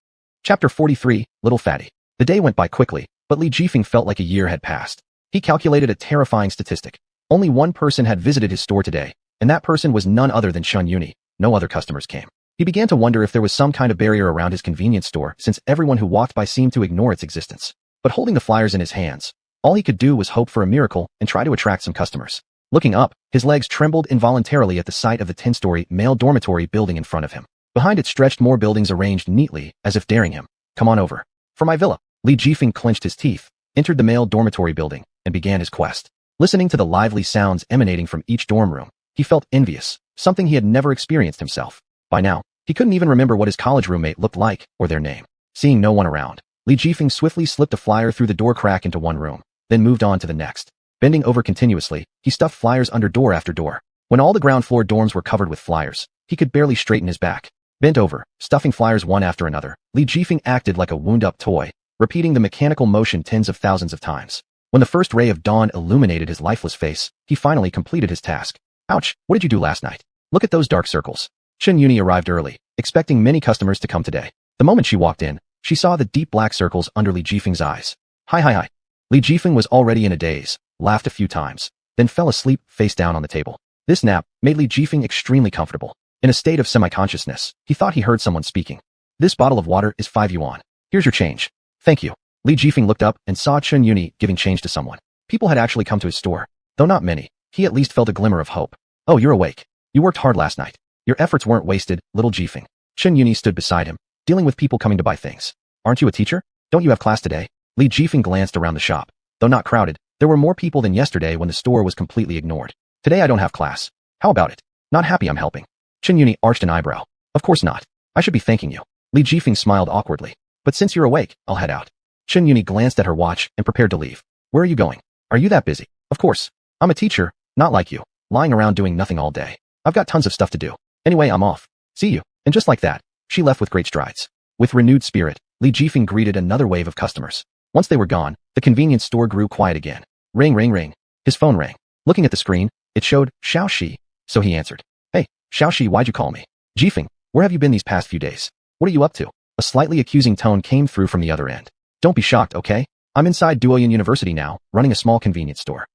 [SPEAKER 1] Chapter 43, Little Fatty. The day went by quickly, but Li Jifeng felt like a year had passed. He calculated a terrifying statistic. Only one person had visited his store today, and that person was none other than Chen Yuni. No other customers came. He began to wonder if there was some kind of barrier around his convenience store since everyone who walked by seemed to ignore its existence. But holding the flyers in his hands, all he could do was hope for a miracle and try to attract some customers. Looking up, his legs trembled involuntarily at the sight of the 10-story male dormitory building in front of him. Behind it stretched more buildings arranged neatly, as if daring him. Come on over. For my villa. Li Jifeng clenched his teeth, entered the male dormitory building, and began his quest. Listening to the lively sounds emanating from each dorm room, he felt envious, something he had never experienced himself. By now, he couldn't even remember what his college roommate looked like or their name. Seeing no one around, Li Jifeng swiftly slipped a flyer through the door crack into one room, then moved on to the next. Bending over continuously, he stuffed flyers under door after door. When all the ground floor dorms were covered with flyers, he could barely straighten his back. Bent over, stuffing flyers one after another, Li Jifeng acted like a wound-up toy, repeating the mechanical motion tens of thousands of times. When the first ray of dawn illuminated his lifeless face, he finally completed his task. Ouch, what did you do last night? Look at those dark circles. Chen Yuni arrived early, expecting many customers to come today. The moment she walked in, she saw the deep black circles under Li Jifeng's eyes. Hi. Li Jifeng was already in a daze, laughed a few times, then fell asleep face down on the table. This nap made Li Jifeng extremely comfortable. In a state of semi-consciousness, he thought he heard someone speaking. This bottle of water is 5 yuan. Here's your change. Thank you. Li Jifeng looked up and saw Chen Yuni giving change to someone. People had actually come to his store. Though not many, he at least felt a glimmer of hope. Oh, you're awake. You worked hard last night. Your efforts weren't wasted, little Jifeng. Chen Yuni stood beside him, dealing with people coming to buy things. Aren't you a teacher? Don't you have class today? Li Jifeng glanced around the shop. Though not crowded, there were more people than yesterday when the store was completely ignored. Today I don't have class. How about it? Not happy I'm helping. Chen Yuni arched an eyebrow. Of course not. I should be thanking you. Li Jifeng smiled awkwardly. But since you're awake, I'll head out. Chen Yuni glanced at her watch and prepared to leave. Where are you going? Are you that busy? Of course. I'm a teacher, not like you, lying around doing nothing all day. I've got tons of stuff to do. Anyway, I'm off. See you. And just like that, she left with great strides. With renewed spirit, Li Jifeng greeted another wave of customers. Once they were gone, the convenience store grew quiet again. Ring, ring, ring. His phone rang. Looking at the screen, it showed Xiaoxi, so he answered. Hey, Xiaoxi, why'd you call me? Jifeng, where have you been these past few days? What are you up to? A slightly accusing tone came through from the other end. Don't be shocked, okay? I'm inside Duoyuan University now, running a small convenience store.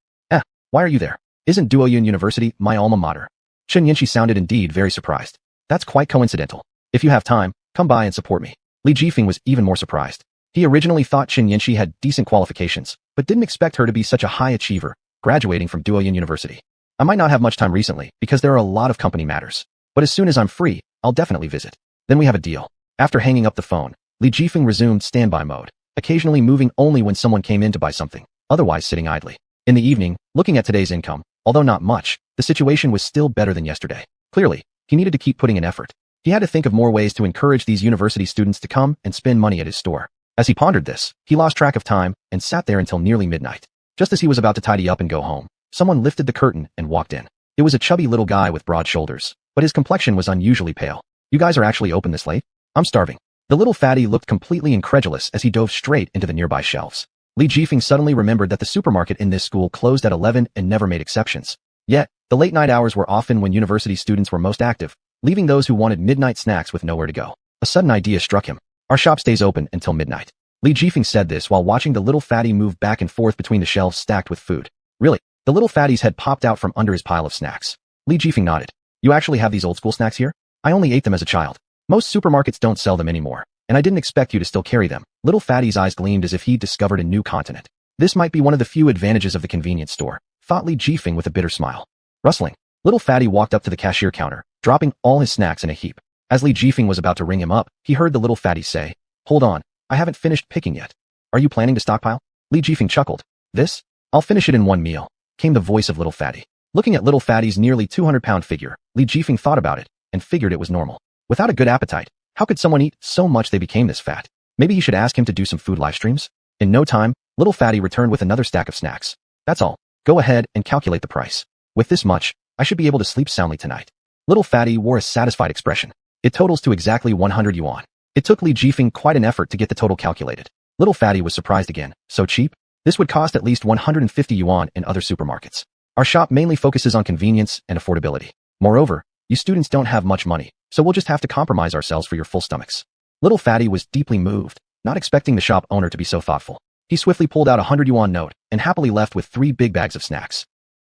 [SPEAKER 1] Why are you there? Isn't Duoyuan University my alma mater? Chen Yinshi sounded indeed very surprised. That's quite coincidental. If you have time, come by and support me. Li Jifeng was even more surprised. He originally thought Chen Yinshi had decent qualifications, but didn't expect her to be such a high achiever, graduating from Duoyuan University. I might not have much time recently, because there are a lot of company matters. But as soon as I'm free, I'll definitely visit. Then we have a deal. After hanging up the phone, Li Jifeng resumed standby mode. occasionally moving only when someone came in to buy something, otherwise sitting idly. In the evening, looking at today's income, although not much, the situation was still better than yesterday. Clearly, he needed to keep putting in effort. He had to think of more ways to encourage these university students to come and spend money at his store. As he pondered this, he lost track of time and sat there until nearly midnight. Just as he was about to tidy up and go home, someone lifted the curtain and walked in. It was a chubby little guy with broad shoulders, but his complexion was unusually pale. "You guys are actually open this late? I'm starving." The little fatty looked completely incredulous as he dove straight into the nearby shelves. Li Jifeng suddenly remembered that the supermarket in this school closed at 11 and never made exceptions. Yet, the late night hours were often when university students were most active, leaving those who wanted midnight snacks with nowhere to go. A sudden idea struck him. "Our shop stays open until midnight." Li Jifeng said this while watching the little fatty move back and forth between the shelves stacked with food. "Really?" The little fatty's head popped out from under his pile of snacks. Li Jifeng nodded. "You actually have these old school snacks here? I only ate them as a child. Most supermarkets don't sell them anymore, and I didn't expect you to still carry them." Little fatty's eyes gleamed as if he'd discovered a new continent. This might be one of the few advantages of the convenience store, thought Li Jifeng with a bitter smile. Rustling, little fatty walked up to the cashier counter, dropping all his snacks in a heap. As Li Jifeng was about to ring him up, he heard the little fatty say, "Hold on, I haven't finished picking yet. Are you planning to stockpile?" Li Jifeng chuckled. "This? I'll finish it in one meal," came the voice of little fatty. Looking at little fatty's nearly 200-pound figure, Li Jifeng thought about it and figured it was normal. Without a good appetite, how could someone eat so much they became this fat? Maybe he should ask him to do some food live streams? In no time, little fatty returned with another stack of snacks. "That's all. Go ahead and calculate the price. With this much, I should be able to sleep soundly tonight." Little fatty wore a satisfied expression. "It totals to exactly 100 yuan. It took Li Jifeng quite an effort to get the total calculated. Little fatty was surprised again. "So cheap? This would cost at least 150 yuan in other supermarkets. Our shop mainly focuses on convenience and affordability. Moreover, you students don't have much money, so we'll just have to compromise ourselves for your full stomachs." Little fatty was deeply moved, not expecting the shop owner to be so thoughtful. He swiftly pulled out a 100 yuan note and happily left with 3 big bags of snacks.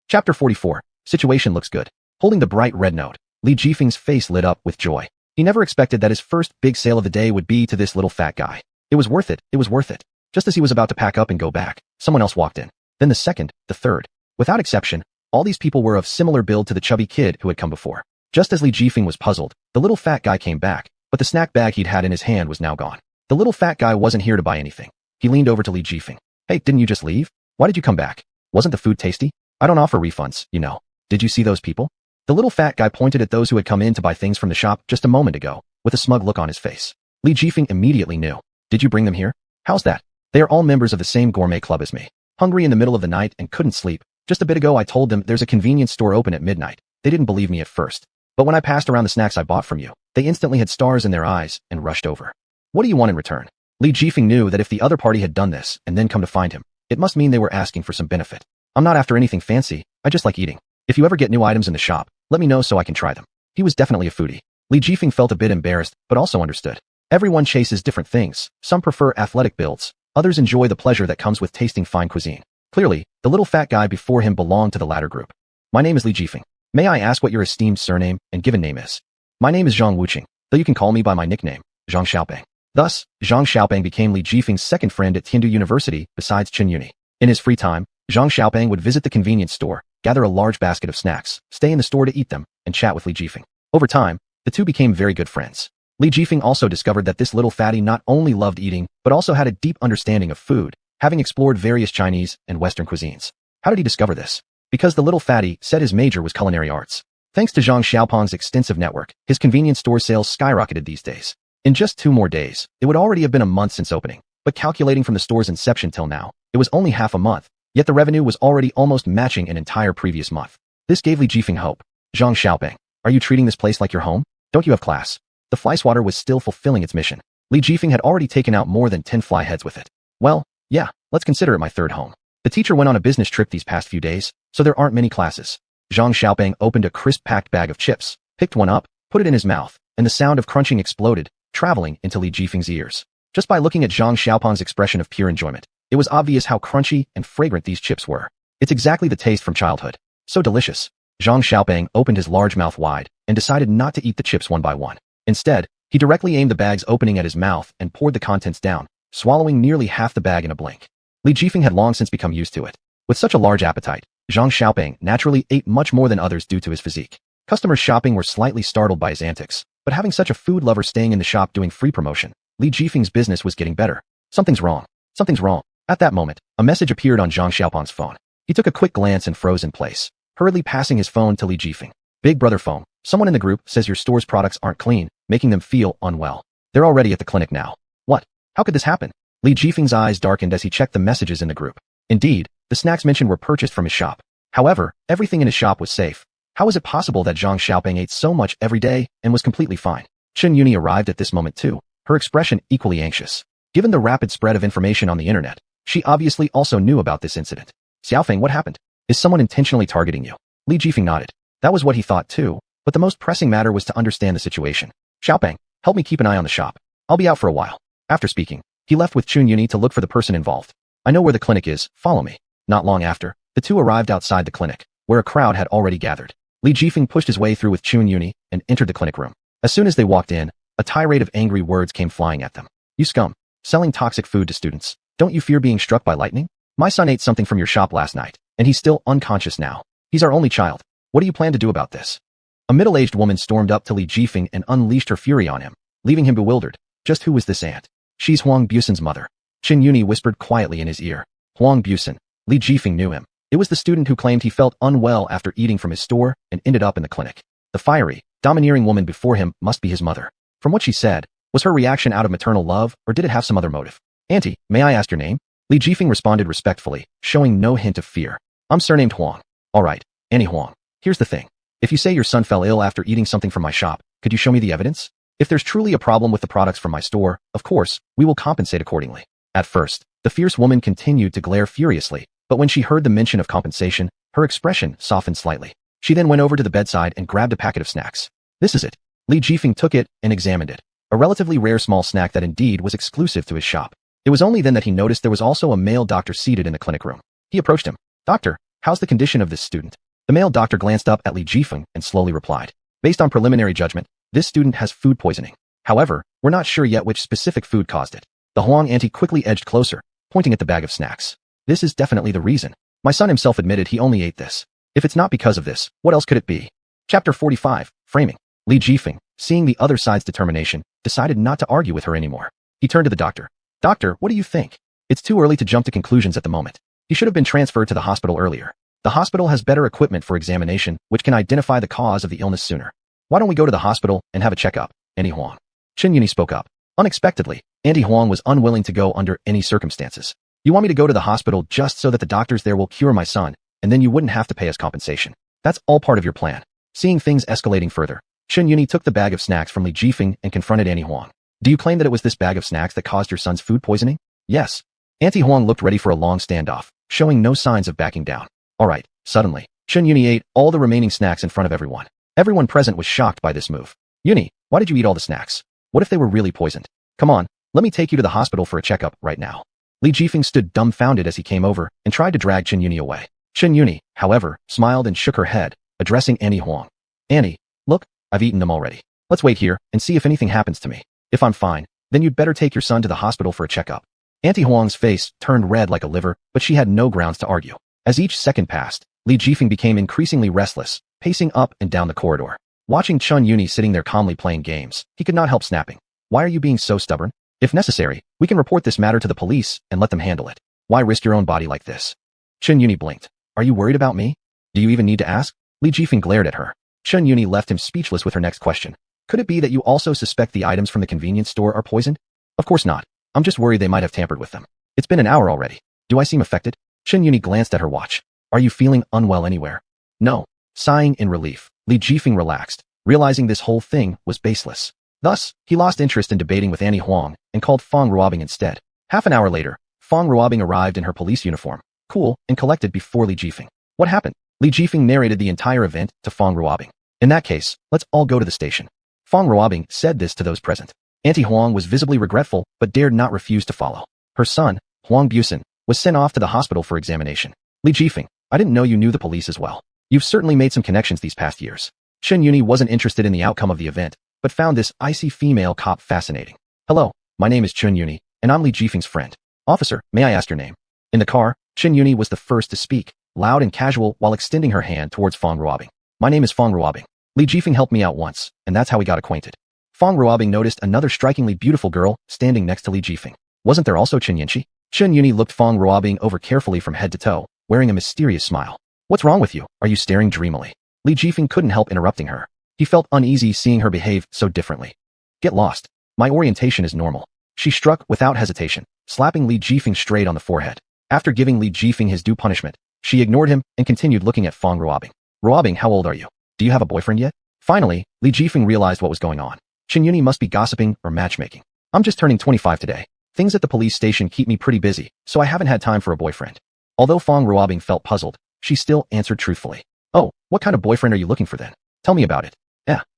[SPEAKER 1] Chapter 44. Situation looks good. Holding the bright red note, Li Jifeng's face lit up with joy. He never expected that his first big sale of the day would be to this little fat guy. It was worth it, it was worth it. Just as he was about to pack up and go back, someone else walked in. Then the second, the third. Without exception, all these people were of similar build to the chubby kid who had come before. Just as Li Jifeng was puzzled, the little fat guy came back, but the snack bag he'd had in his hand was now gone. The little fat guy wasn't here to buy anything. He leaned over to Li Jifeng. "Hey, didn't you just leave? Why did you come back? Wasn't the food tasty? I don't offer refunds, you know. Did you see those people?" The little fat guy pointed at those who had come in to buy things from the shop just a moment ago, with a smug look on his face. Li Jifeng immediately knew. "Did you bring them here? How's that? They are all members of the same gourmet club as me. Hungry in the middle of the night and couldn't sleep. Just a bit ago I told them there's a convenience store open at midnight. They didn't believe me at first. But when I passed around the snacks I bought from you, they instantly had stars in their eyes and rushed over. What do you want in return?" Li Jifeng knew that if the other party had done this and then come to find him, it must mean they were asking for some benefit. "I'm not after anything fancy, I just like eating. If you ever get new items in the shop, let me know so I can try them." He was definitely a foodie. Li Jifeng felt a bit embarrassed, but also understood. Everyone chases different things. Some prefer athletic builds, others enjoy the pleasure that comes with tasting fine cuisine. Clearly, the little fat guy before him belonged to the latter group. "My name is Li Jifeng. May I ask what your esteemed surname and given name is?" "My name is Zhang Wuqing, though you can call me by my nickname, Zhang Xiaopeng." Thus, Zhang Xiaopeng became Li Jifeng's second friend at Tiandu University besides Chen Yuni. In his free time, Zhang Xiaopeng would visit the convenience store, gather a large basket of snacks, stay in the store to eat them, and chat with Li Jifeng. Over time, the two became very good friends. Li Jifeng also discovered that this little fatty not only loved eating, but also had a deep understanding of food, having explored various Chinese and Western cuisines. How did he discover this? Because the little fatty said his major was culinary arts. Thanks to Zhang Xiaopeng's extensive network, his convenience store sales skyrocketed these days. In just 2 more days, it would already have been a month since opening, but calculating from the store's inception till now, it was only half a month, yet the revenue was already almost matching an entire previous month. This gave Li Jifeng hope. "Zhang Xiaopeng, are you treating this place like your home? Don't you have class?" The fly swatter was still fulfilling its mission. Li Jifeng had already taken out more than 10 fly heads with it. "Well, yeah, let's consider it my third home. The teacher went on a business trip these past few days, so there aren't many classes." Zhang Xiaopeng opened a crisp-packed bag of chips, picked one up, put it in his mouth, and the sound of crunching exploded, traveling into Li Jifeng's ears. Just by looking at Zhang Xiaopeng's expression of pure enjoyment, it was obvious how crunchy and fragrant these chips were. It's exactly the taste from childhood. So delicious. Zhang Xiaopeng opened his large mouth wide and decided not to eat the chips one by one. Instead, he directly aimed the bag's opening at his mouth and poured the contents down, swallowing nearly half the bag in a blink. Li Jifeng had long since become used to it. With such a large appetite, Zhang Xiaopeng naturally ate much more than others due to his physique. Customers shopping were slightly startled by his antics, but having such a food lover staying in the shop doing free promotion, Li Jifeng's business was getting better. Something's wrong. Something's wrong. At that moment, a message appeared on Zhang Xiaopeng's phone. He took a quick glance and froze in place, hurriedly passing his phone to Li Jifeng. Big brother phone. Someone in the group says your store's products aren't clean, making them feel unwell. They're already at the clinic now. What? How could this happen? Li Jifeng's eyes darkened as he checked the messages in the group. Indeed, the snacks mentioned were purchased from his shop. However, everything in his shop was safe. How was it possible that Zhang Xiaopeng ate so much every day and was completely fine? Chen Yuni arrived at this moment too, her expression equally anxious. Given the rapid spread of information on the internet, she obviously also knew about this incident. Xiaofeng, what happened? Is someone intentionally targeting you? Li Jifeng nodded. That was what he thought too, but the most pressing matter was to understand the situation. Xiaopeng, help me keep an eye on the shop. I'll be out for a while. After speaking, he left with Chun Yuni to look for the person involved. I know where the clinic is, follow me. Not long after, the two arrived outside the clinic, where a crowd had already gathered. Li Jifeng pushed his way through with Chun Yuni and entered the clinic room. As soon as they walked in, a tirade of angry words came flying at them. You scum, selling toxic food to students. Don't you fear being struck by lightning? My son ate something from your shop last night, and he's still unconscious now. He's our only child. What do you plan to do about this? A middle-aged woman stormed up to Li Jifeng and unleashed her fury on him, leaving him bewildered. Just who was this aunt? She's Huang Busen's mother. Chen Yuni whispered quietly in his ear. Huang Busen. Li Jifeng knew him. It was the student who claimed he felt unwell after eating from his store and ended up in the clinic. The fiery, domineering woman before him must be his mother. From what she said, was her reaction out of maternal love, or did it have some other motive? Auntie, may I ask your name? Li Jifeng responded respectfully, showing no hint of fear. I'm surnamed Huang. All right, Annie Huang. Here's the thing. If you say your son fell ill after eating something from my shop, could you show me the evidence? If there's truly a problem with the products from my store, of course, we will compensate accordingly. At first, the fierce woman continued to glare furiously, but when she heard the mention of compensation, her expression softened slightly. She then went over to the bedside and grabbed a packet of snacks. This is it. Li Jifeng took it and examined it. A relatively rare small snack that indeed was exclusive to his shop. It was only then that he noticed there was also a male doctor seated in the clinic room. He approached him. Doctor, how's the condition of this student? The male doctor glanced up at Li Jifeng and slowly replied. Based on preliminary judgment, this student has food poisoning. However, we're not sure yet which specific food caused it. The Huang auntie quickly edged closer, pointing at the bag of snacks. This is definitely the reason. My son himself admitted he only ate this. If it's not because of this, what else could it be? Chapter 45, Framing. Li Jifeng, seeing the other side's determination, decided not to argue with her anymore. He turned to the doctor. Doctor, what do you think? It's too early to jump to conclusions at the moment. He should have been transferred to the hospital earlier. The hospital has better equipment for examination, which can identify the cause of the illness sooner. Why don't we go to the hospital and have a checkup, Annie Huang? Chen Yuni spoke up. Unexpectedly, Auntie Huang was unwilling to go under any circumstances. You want me to go to the hospital just so that the doctors there will cure my son, and then you wouldn't have to pay us compensation. That's all part of your plan. Seeing things escalating further, Chen Yuni took the bag of snacks from Li Jifeng and confronted Annie Huang. Do you claim that it was this bag of snacks that caused your son's food poisoning? Yes. Auntie Huang looked ready for a long standoff, showing no signs of backing down. All right. Suddenly, Chen Yuni ate all the remaining snacks in front of everyone. Everyone present was shocked by this move. Yuni, why did you eat all the snacks? What if they were really poisoned? Come on, let me take you to the hospital for a checkup right now. Li Jifeng stood dumbfounded as he came over and tried to drag Chen Yuni away. Chen Yuni, however, smiled and shook her head, addressing Annie Huang. Annie, look, I've eaten them already. Let's wait here and see if anything happens to me. If I'm fine, then you'd better take your son to the hospital for a checkup. Auntie Huang's face turned red like a liver, but she had no grounds to argue. As each second passed, Li Jifeng became increasingly restless, pacing up and down the corridor. Watching Chen Yuni sitting there calmly playing games, he could not help snapping. Why are you being so stubborn? If necessary, we can report this matter to the police and let them handle it. Why risk your own body like this? Chen Yuni blinked. Are you worried about me? Do you even need to ask? Li Jifeng glared at her. Chen Yuni left him speechless with her next question. Could it be that you also suspect the items from the convenience store are poisoned? Of course not. I'm just worried they might have tampered with them. It's been an hour already. Do I seem affected? Chen Yuni glanced at her watch. Are you feeling unwell anywhere? No. Sighing in relief, Li Jifeng relaxed, realizing this whole thing was baseless. Thus, he lost interest in debating with Annie Huang and called Fang Ruobing instead. Half an hour later, Fang Ruobing arrived in her police uniform, cool and collected before Li Jifeng. What happened? Li Jifeng narrated the entire event to Fang Ruobing. In that case, let's all go to the station. Fang Ruobing said this to those present. Auntie Huang was visibly regretful but dared not refuse to follow. Her son, Huang Busen, was sent off to the hospital for examination. Li Jifeng, I didn't know you knew the police as well. You've certainly made some connections these past years. Chen Yuni wasn't interested in the outcome of the event, but found this icy female cop fascinating. Hello, my name is Chen Yuni, and I'm Li Jifeng's friend. Officer, may I ask your name? In the car, Chen Yuni was the first to speak, loud and casual while extending her hand towards Fang Ruobing. My name is Fang Ruobing. Li Jifeng helped me out once, and that's how we got acquainted. Fang Ruobing noticed another strikingly beautiful girl standing next to Li Jifeng. Wasn't there also Chen Yanxi? Chun Yuni looked Fong Ruobing over carefully from head to toe, wearing a mysterious smile. What's wrong with you? Are you staring dreamily? Li Jifeng couldn't help interrupting her. He felt uneasy seeing her behave so differently. Get lost. My orientation is normal. She struck without hesitation, slapping Li Jifeng straight on the forehead. After giving Li Jifeng his due punishment, she ignored him and continued looking at Fong Ruobing. Ruobing, how old are you? Do you have a boyfriend yet? Finally, Li Jifeng realized what was going on. Chun Yuni must be gossiping or matchmaking. I'm just turning 25 today. Things at the police station keep me pretty busy, so I haven't had time for a boyfriend. Although Fong Ruobing felt puzzled, she still answered truthfully. Oh, what kind of boyfriend are you looking for then? Tell me about it.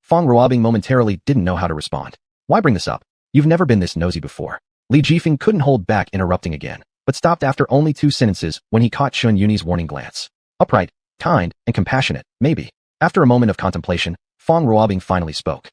[SPEAKER 1] Fong Ruobing momentarily didn't know how to respond. Why bring this up? You've never been this nosy before. Li Jifeng couldn't hold back interrupting again, but stopped after only 2 sentences when he caught Chun Yuni's warning glance. Upright, kind, and compassionate, maybe. After a moment of contemplation, Fong Ruobing finally spoke.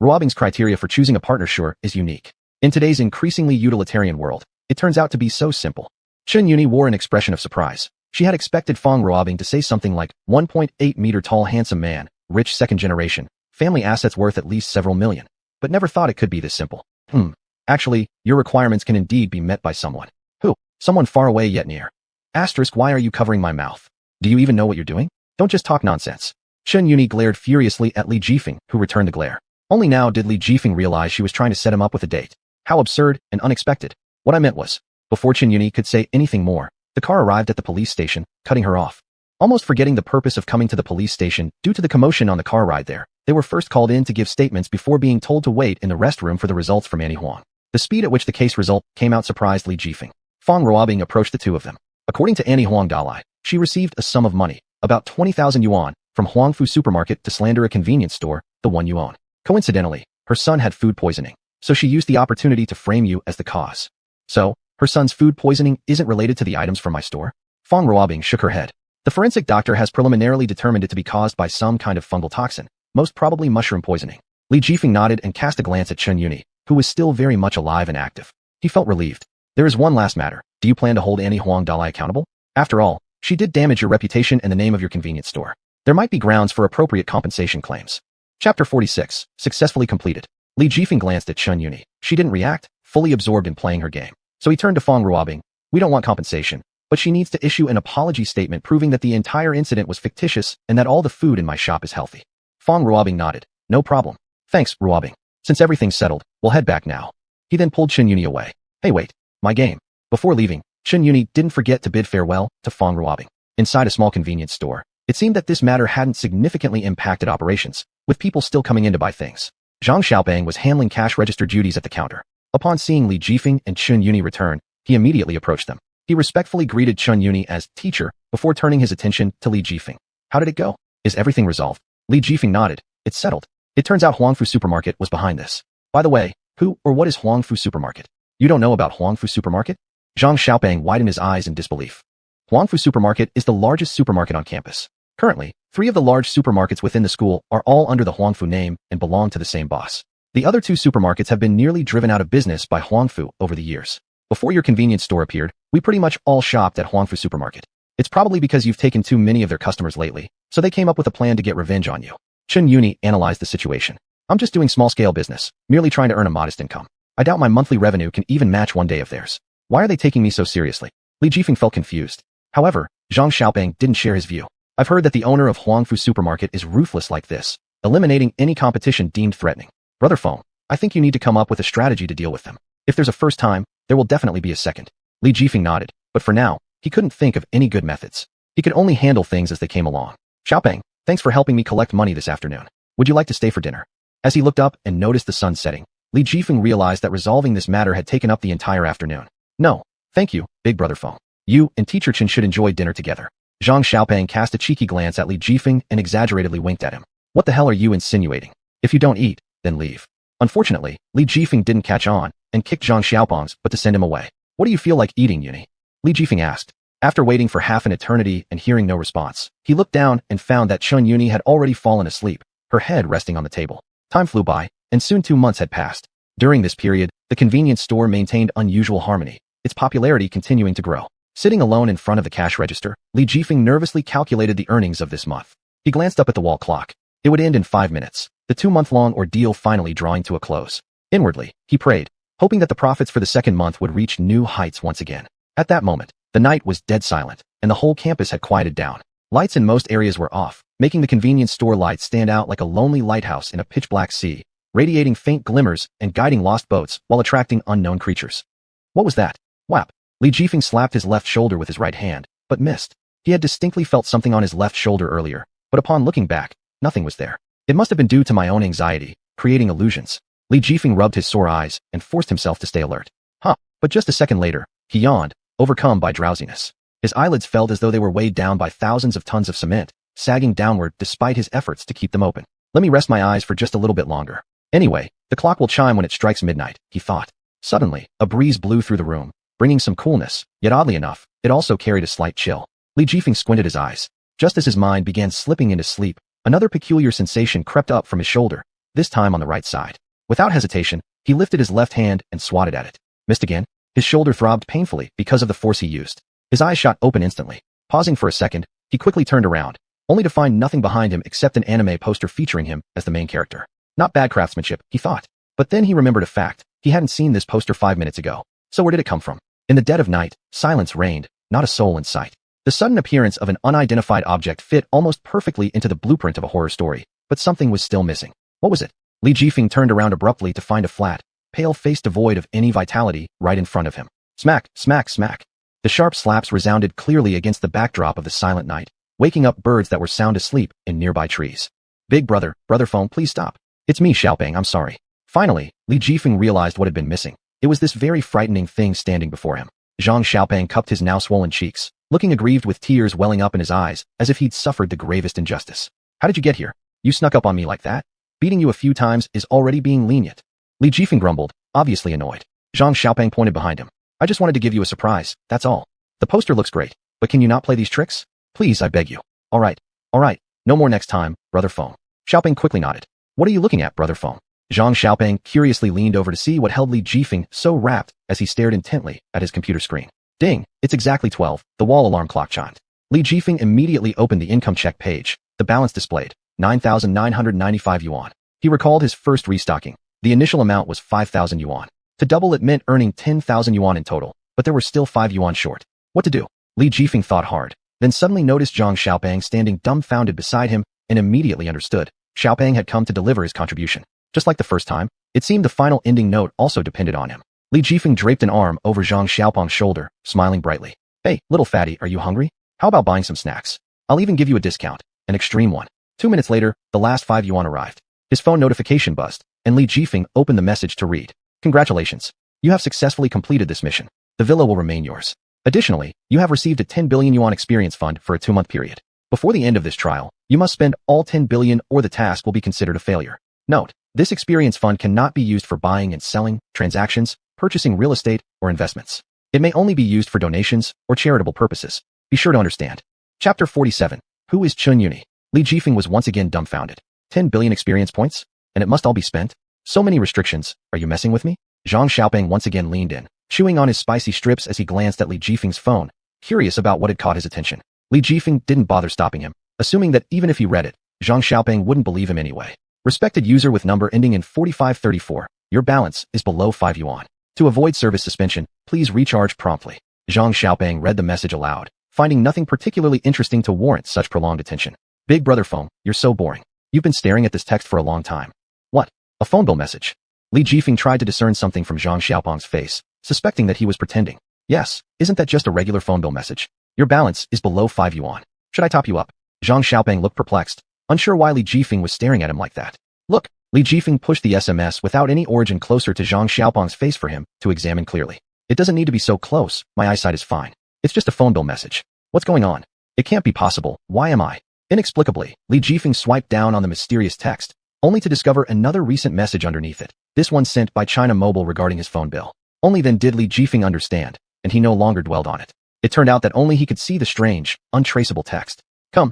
[SPEAKER 1] Ruobing's criteria for choosing a partner sure is unique. In today's increasingly utilitarian world, it turns out to be so simple. Chun Yuni wore an expression of surprise. She had expected Fong Ruobing to say something like 1.8-meter tall handsome man, rich second generation, family assets worth at least several million, but never thought it could be this simple. Actually, your requirements can indeed be met by someone. Who? Someone far away yet near. Asterisk, why are you covering my mouth? Do you even know what you're doing? Don't just talk nonsense. Chun Yuni glared furiously at Li Jifeng, who returned the glare. Only now did Li Jifeng realize she was trying to set him up with a date. How absurd and unexpected. What I meant was, before Chun Yuni could say anything more, the car arrived at the police station, cutting her off. Almost forgetting the purpose of coming to the police station due to the commotion on the car ride there, they were first called in to give statements before being told to wait in the restroom for the results from xuanhuan. The speed at which the case result came out surprised Li Jifeng. Fong Ruobing approached the two of them. According to xuanhuan Dalai, she received a sum of money, about 20,000 yuan, from Huangfu supermarket to slander a convenience store, the one you own. Coincidentally, her son had food poisoning, so she used the opportunity to frame you as the cause. So, her son's food poisoning isn't related to the items from my store? Fong Ruobing shook her head. The forensic doctor has preliminarily determined it to be caused by some kind of fungal toxin, most probably mushroom poisoning. Li Jifeng nodded and cast a glance at Chun Yuni, who was still very much alive and active. He felt relieved. There is one last matter. Do you plan to hold xuanhuan Dalai accountable? After all, she did damage your reputation and the name of your convenience store. There might be grounds for appropriate compensation claims. Chapter 46, successfully completed. Li Jifeng glanced at Chun Yuni. She didn't react, fully absorbed in playing her game. So he turned to Fong Ruobing. We don't want compensation, but she needs to issue an apology statement proving that the entire incident was fictitious and that all the food in my shop is healthy. Fong Ruobing nodded. No problem. Thanks, Ruobing. Since everything's settled, we'll head back now. He then pulled Chun Yuni away. Hey wait, my game. Before leaving, Chun Yuni didn't forget to bid farewell to Fong Ruobing. Inside a small convenience store, it seemed that this matter hadn't significantly impacted operations, with people still coming in to buy things. Zhang Xiaopeng was handling cash register duties at the counter. Upon seeing Li Jifeng and Chun Yuni return, he immediately approached them. He respectfully greeted Chun Yuni as teacher before turning his attention to Li Jifeng. How did it go? Is everything resolved? Li Jifeng nodded. It's settled. It turns out Huangfu Supermarket was behind this. By the way, who or what is Huangfu Supermarket? You don't know about Huangfu Supermarket? Zhang Xiaopeng widened his eyes in disbelief. Huangfu Supermarket is the largest supermarket on campus. Currently, 3 of the large supermarkets within the school are all under the Huangfu name and belong to the same boss. The other 2 supermarkets have been nearly driven out of business by Huangfu over the years. Before your convenience store appeared, we pretty much all shopped at Huangfu Supermarket. It's probably because you've taken too many of their customers lately, so they came up with a plan to get revenge on you. Chun Yuni analyzed the situation. I'm just doing small-scale business, merely trying to earn a modest income. I doubt my monthly revenue can even match one day of theirs. Why are they taking me so seriously? Li Jifeng felt confused. However, Zhang Xiaopeng didn't share his view. I've heard that the owner of Huangfu Supermarket is ruthless like this, eliminating any competition deemed threatening. Brother Feng, I think you need to come up with a strategy to deal with them. If there's a first time, there will definitely be a second. Li Jifeng nodded, but for now, he couldn't think of any good methods. He could only handle things as they came along. Xiaopeng, thanks for helping me collect money this afternoon. Would you like to stay for dinner? As he looked up and noticed the sun setting, Li Jifeng realized that resolving this matter had taken up the entire afternoon. No, thank you, big brother Feng. You and Teacher Chen should enjoy dinner together. Zhang Xiaopeng cast a cheeky glance at Li Jifeng and exaggeratedly winked at him. What the hell are you insinuating? If you don't eat, then leave. Unfortunately, Li Jifeng didn't catch on and kicked Zhang Xiaopeng's but to send him away. What do you feel like eating, Yuni? Li Jifeng asked. After waiting for half an eternity and hearing no response, he looked down and found that Chun Yuni had already fallen asleep, her head resting on the table. Time flew by, and soon 2 months had passed. During this period, the convenience store maintained unusual harmony, its popularity continuing to grow. Sitting alone in front of the cash register, Li Jifeng nervously calculated the earnings of this month. He glanced up at the wall clock. It would end in 5 minutes, the 2-month-long ordeal finally drawing to a close. Inwardly, he prayed, hoping that the profits for the second month would reach new heights once again. At that moment, the night was dead silent, and the whole campus had quieted down. Lights in most areas were off, making the convenience store lights stand out like a lonely lighthouse in a pitch-black sea, radiating faint glimmers and guiding lost boats while attracting unknown creatures. What was that? Whap! Li Jifeng slapped his left shoulder with his right hand, but missed. He had distinctly felt something on his left shoulder earlier, but upon looking back, nothing was there. It must have been due to my own anxiety, creating illusions. Li Jifeng rubbed his sore eyes and forced himself to stay alert. But just a second later, he yawned, overcome by drowsiness. His eyelids felt as though they were weighed down by thousands of tons of cement, sagging downward despite his efforts to keep them open. Let me rest my eyes for just a little bit longer. Anyway, the clock will chime when it strikes midnight, he thought. Suddenly, a breeze blew through the room, bringing some coolness, yet oddly enough, it also carried a slight chill. Li Jifeng squinted his eyes. Just as his mind began slipping into sleep, another peculiar sensation crept up from his shoulder, this time on the right side. Without hesitation, he lifted his left hand and swatted at it. Missed again? His shoulder throbbed painfully because of the force he used. His eyes shot open instantly. Pausing for a second, he quickly turned around, only to find nothing behind him except an anime poster featuring him as the main character. Not bad craftsmanship, he thought. But then he remembered a fact. He hadn't seen this poster 5 minutes ago. So where did it come from? In the dead of night, silence reigned, not a soul in sight. The sudden appearance of an unidentified object fit almost perfectly into the blueprint of a horror story, but something was still missing. What was it? Li Jifeng turned around abruptly to find a flat, pale face devoid of any vitality right in front of him. Smack, smack, smack. The sharp slaps resounded clearly against the backdrop of the silent night, waking up birds that were sound asleep in nearby trees. Big brother, brother phone, please stop. It's me, Xiaoping, I'm sorry. Finally, Li Jifeng realized what had been missing. It was this very frightening thing standing before him. Zhang Xiaoping cupped his now swollen cheeks, looking aggrieved with tears welling up in his eyes, as if he'd suffered the gravest injustice. How did you get here? You snuck up on me like that? Beating you a few times is already being lenient. Li Jifeng grumbled, obviously annoyed. Zhang Xiaoping pointed behind him. I just wanted to give you a surprise, that's all. The poster looks great, but can you not play these tricks? Please, I beg you. All right, no more next time, brother phone. Xiaoping quickly nodded. What are you looking at, brother phone? Zhang Xiaoping curiously leaned over to see what held Li Jifeng so rapt as he stared intently at his computer screen. Ding, it's exactly 12, the wall alarm clock chimed. Li Jifeng immediately opened the income check page. The balance displayed, 9,995 yuan. He recalled his first restocking. The initial amount was 5,000 yuan. To double it meant earning 10,000 yuan in total, but there were still 5 yuan short. What to do? Li Jifeng thought hard, then suddenly noticed Zhang Xiaoping standing dumbfounded beside him and immediately understood. Xiaoping had come to deliver his contribution. Just like the first time, it seemed the final ending note also depended on him. Li Jifeng draped an arm over Zhang Xiaoping's shoulder, smiling brightly. Hey, little fatty, are you hungry? How about buying some snacks? I'll even give you a discount, an extreme one. 2 minutes later, the last 5 yuan arrived. His phone notification buzzed, and Li Jifeng opened the message to read. Congratulations. You have successfully completed this mission. The villa will remain yours. Additionally, you have received a 10 billion yuan experience fund for a 2-month period. Before the end of this trial, you must spend all 10 billion or the task will be considered a failure. Note, this experience fund cannot be used for buying and selling, transactions, purchasing real estate, or investments. It may only be used for donations or charitable purposes. Be sure to understand. Chapter 47. Who is Xuanhuan? Li Jifeng was once again dumbfounded. 10 billion experience points? And it must all be spent? So many restrictions, are you messing with me? Zhang Xiaoping once again leaned in, chewing on his spicy strips as he glanced at Li Jifeng's phone, curious about what had caught his attention. Li Jifeng didn't bother stopping him, assuming that even if he read it, Zhang Xiaoping wouldn't believe him anyway. Respected user with number ending in 4534, your balance is below 5 yuan. To avoid service suspension, please recharge promptly. Zhang Xiaoping read the message aloud, finding nothing particularly interesting to warrant such prolonged attention. Big brother phone, you're so boring. You've been staring at this text for a long time. What? A phone bill message? Li Jifeng tried to discern something from Zhang Xiaoping's face, suspecting that he was pretending. Yes, isn't that just a regular phone bill message? Your balance is below 5 yuan. Should I top you up? Zhang Xiaoping looked perplexed, unsure why Li Jifeng was staring at him like that. Look, Li Jifeng pushed the SMS without any origin closer to Zhang Xiaoping's face for him to examine clearly. It doesn't need to be so close, my eyesight is fine. It's just a phone bill message. What's going on? It can't be possible, why am I? Inexplicably, Li Jifeng swiped down on the mysterious text, only to discover another recent message underneath it. This one sent by China Mobile regarding his phone bill. Only then did Li Jifeng understand, and he no longer dwelled on it. It turned out that only he could see the strange, untraceable text. Come,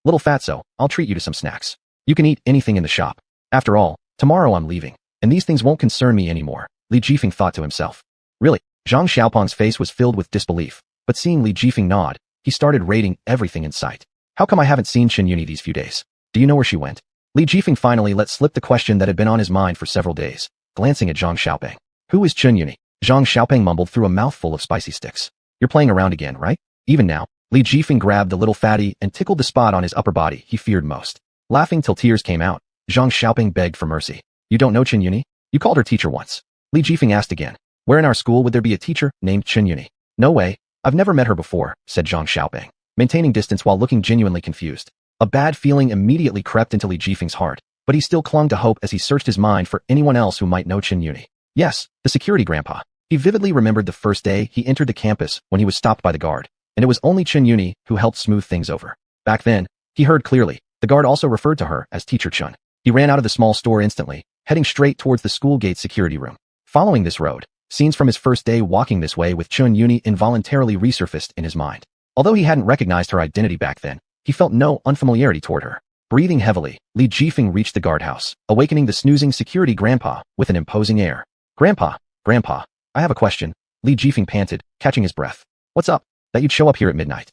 [SPEAKER 1] little fatso, I'll treat you to some snacks. You can eat anything in the shop. After all, tomorrow I'm leaving, and these things won't concern me anymore, Li Jifeng thought to himself. Really? Zhang Xiaoping's face was filled with disbelief, but seeing Li Jifeng nod, he started rating everything in sight. How come I haven't seen Xuanhuan these few days? Do you know where she went? Li Jifeng finally let slip the question that had been on his mind for several days, glancing at Zhang Xiaoping. Who is Chunyuni? Zhang Xiaoping mumbled through a mouthful of spicy sticks. You're playing around again, right? Even now, Li Jifeng grabbed the little fatty and tickled the spot on his upper body he feared most. Laughing till tears came out, Zhang Xiaoping begged for mercy. You don't know Chunyuni? You called her teacher once. Li Jifeng asked again. Where in our school would there be a teacher named Chunyuni? No way. I've never met her before, said Zhang Xiaoping, maintaining distance while looking genuinely confused. A bad feeling immediately crept into Li Jifeng's heart, but he still clung to hope as he searched his mind for anyone else who might know Chunyuni. Yes, the security grandpa. He vividly remembered the first day he entered the campus when he was stopped by the guard, and it was only Chunyuni who helped smooth things over. Back then, he heard clearly, the guard also referred to her as Teacher Chun. He ran out of the small store instantly, heading straight towards the school gate security room. Following this road, scenes from his first day walking this way with Chunyuni involuntarily resurfaced in his mind. Although he hadn't recognized her identity back then, he felt no unfamiliarity toward her. Breathing heavily, Li Jifeng reached the guardhouse, awakening the snoozing security grandpa with an imposing air. Grandpa, I have a question, Li Jifeng panted, catching his breath. What's up? That you'd show up here at midnight.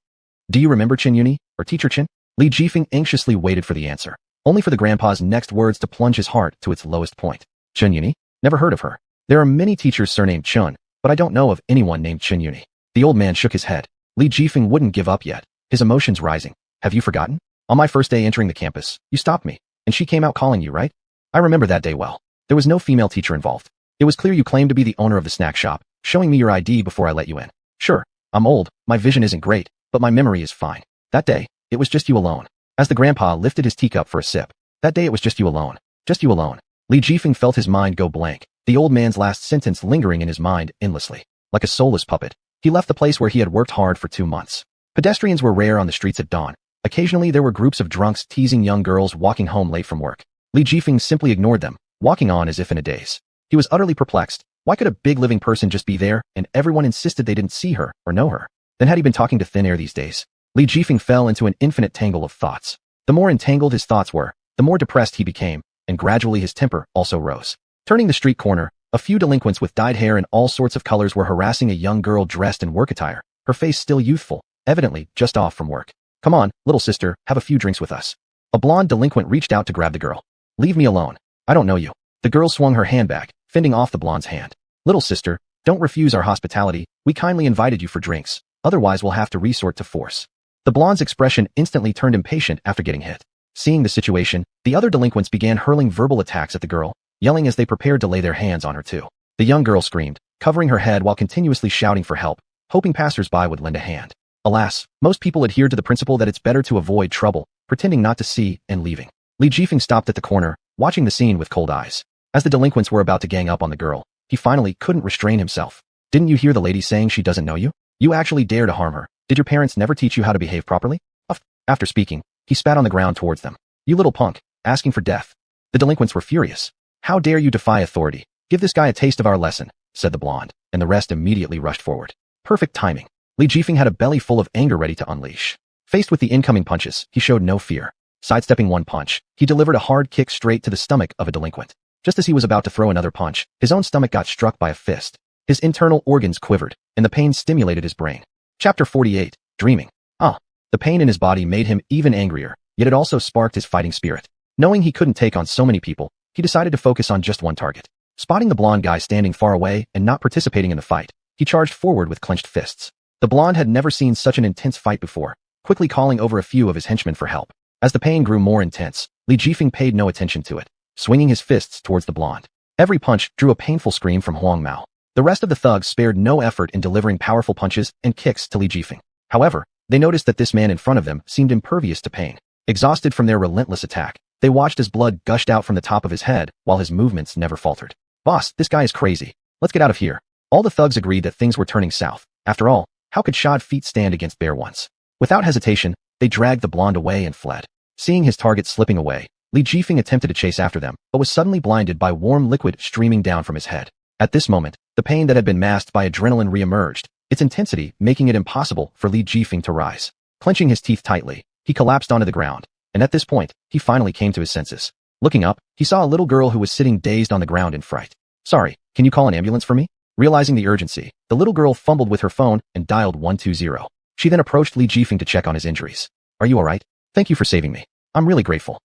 [SPEAKER 1] Do you remember Chunyuni, or Teacher Chun? Li Jifeng anxiously waited for the answer, only for the grandpa's next words to plunge his heart to its lowest point. Chunyuni? Never heard of her. There are many teachers surnamed Chun, but I don't know of anyone named Chunyuni. The old man shook his head. Li Jifeng wouldn't give up yet, his emotions rising. Have you forgotten? On my first day entering the campus, you stopped me, and she came out calling you, right? I remember that day well. There was no female teacher involved. It was clear you claimed to be the owner of the snack shop, showing me your ID before I let you in. Sure, I'm old, my vision isn't great, but my memory is fine. That day, it was just you alone. As the grandpa lifted his teacup for a sip, that day it was just you alone. Just you alone. Li Jifeng felt his mind go blank, the old man's last sentence lingering in his mind endlessly. Like a soulless puppet, he left the place where he had worked hard for 2 months. Pedestrians were rare on the streets at dawn. Occasionally there were groups of drunks teasing young girls walking home late from work. Li Jifeng simply ignored them, walking on as if in a daze. He was utterly perplexed. Why could a big living person just be there, and everyone insisted they didn't see her or know her? Then had he been talking to thin air these days? Li Jifeng fell into an infinite tangle of thoughts. The more entangled his thoughts were, the more depressed he became, and gradually his temper also rose. Turning the street corner, a few delinquents with dyed hair and all sorts of colors were harassing a young girl dressed in work attire, her face still youthful, evidently just off from work. Come on, little sister, have a few drinks with us. A blonde delinquent reached out to grab the girl. Leave me alone. I don't know you. The girl swung her hand back, fending off the blonde's hand. Little sister, don't refuse our hospitality. We kindly invited you for drinks. Otherwise we'll have to resort to force. The blonde's expression instantly turned impatient after getting hit. Seeing the situation, the other delinquents began hurling verbal attacks at the girl, yelling as they prepared to lay their hands on her too. The young girl screamed, covering her head while continuously shouting for help, hoping passers-by would lend a hand. Alas, most people adhered to the principle that it's better to avoid trouble, pretending not to see and leaving. Li Jifeng stopped at the corner, watching the scene with cold eyes. As the delinquents were about to gang up on the girl, he finally couldn't restrain himself. Didn't you hear the lady saying she doesn't know you? You actually dare to harm her. Did your parents never teach you how to behave properly? After speaking, he spat on the ground towards them. You little punk, asking for death. The delinquents were furious. How dare you defy authority? Give this guy a taste of our lesson, said the blonde, and the rest immediately rushed forward. Perfect timing. Li Jifeng had a belly full of anger ready to unleash. Faced with the incoming punches, he showed no fear. Sidestepping one punch, he delivered a hard kick straight to the stomach of a delinquent. Just as he was about to throw another punch, his own stomach got struck by a fist. His internal organs quivered, and the pain stimulated his brain. Chapter 48, Dreaming. The pain in his body made him even angrier, yet it also sparked his fighting spirit. Knowing he couldn't take on so many people, he decided to focus on just one target. Spotting the blonde guy standing far away and not participating in the fight, he charged forward with clenched fists. The blonde had never seen such an intense fight before, quickly calling over a few of his henchmen for help. As the pain grew more intense, Li Jifeng paid no attention to it, swinging his fists towards the blonde. Every punch drew a painful scream from Huang Mao. The rest of the thugs spared no effort in delivering powerful punches and kicks to Li Jifeng. However, they noticed that this man in front of them seemed impervious to pain. Exhausted from their relentless attack, they watched as blood gushed out from the top of his head while his movements never faltered. Boss, this guy is crazy. Let's get out of here. All the thugs agreed that things were turning south. After all, how could shod feet stand against bare ones? Without hesitation, they dragged the blonde away and fled. Seeing his target slipping away, Li Jifeng attempted to chase after them, but was suddenly blinded by warm liquid streaming down from his head. At this moment, the pain that had been masked by adrenaline re-emerged, its intensity making it impossible for Li Jifeng to rise. Clenching his teeth tightly, he collapsed onto the ground, and at this point, he finally came to his senses. Looking up, he saw a little girl who was sitting dazed on the ground in fright. Sorry, can you call an ambulance for me? Realizing the urgency, the little girl fumbled with her phone and dialed 120. She then approached Li Jifeng to check on his injuries. Are you alright? Thank you for saving me. I'm really grateful.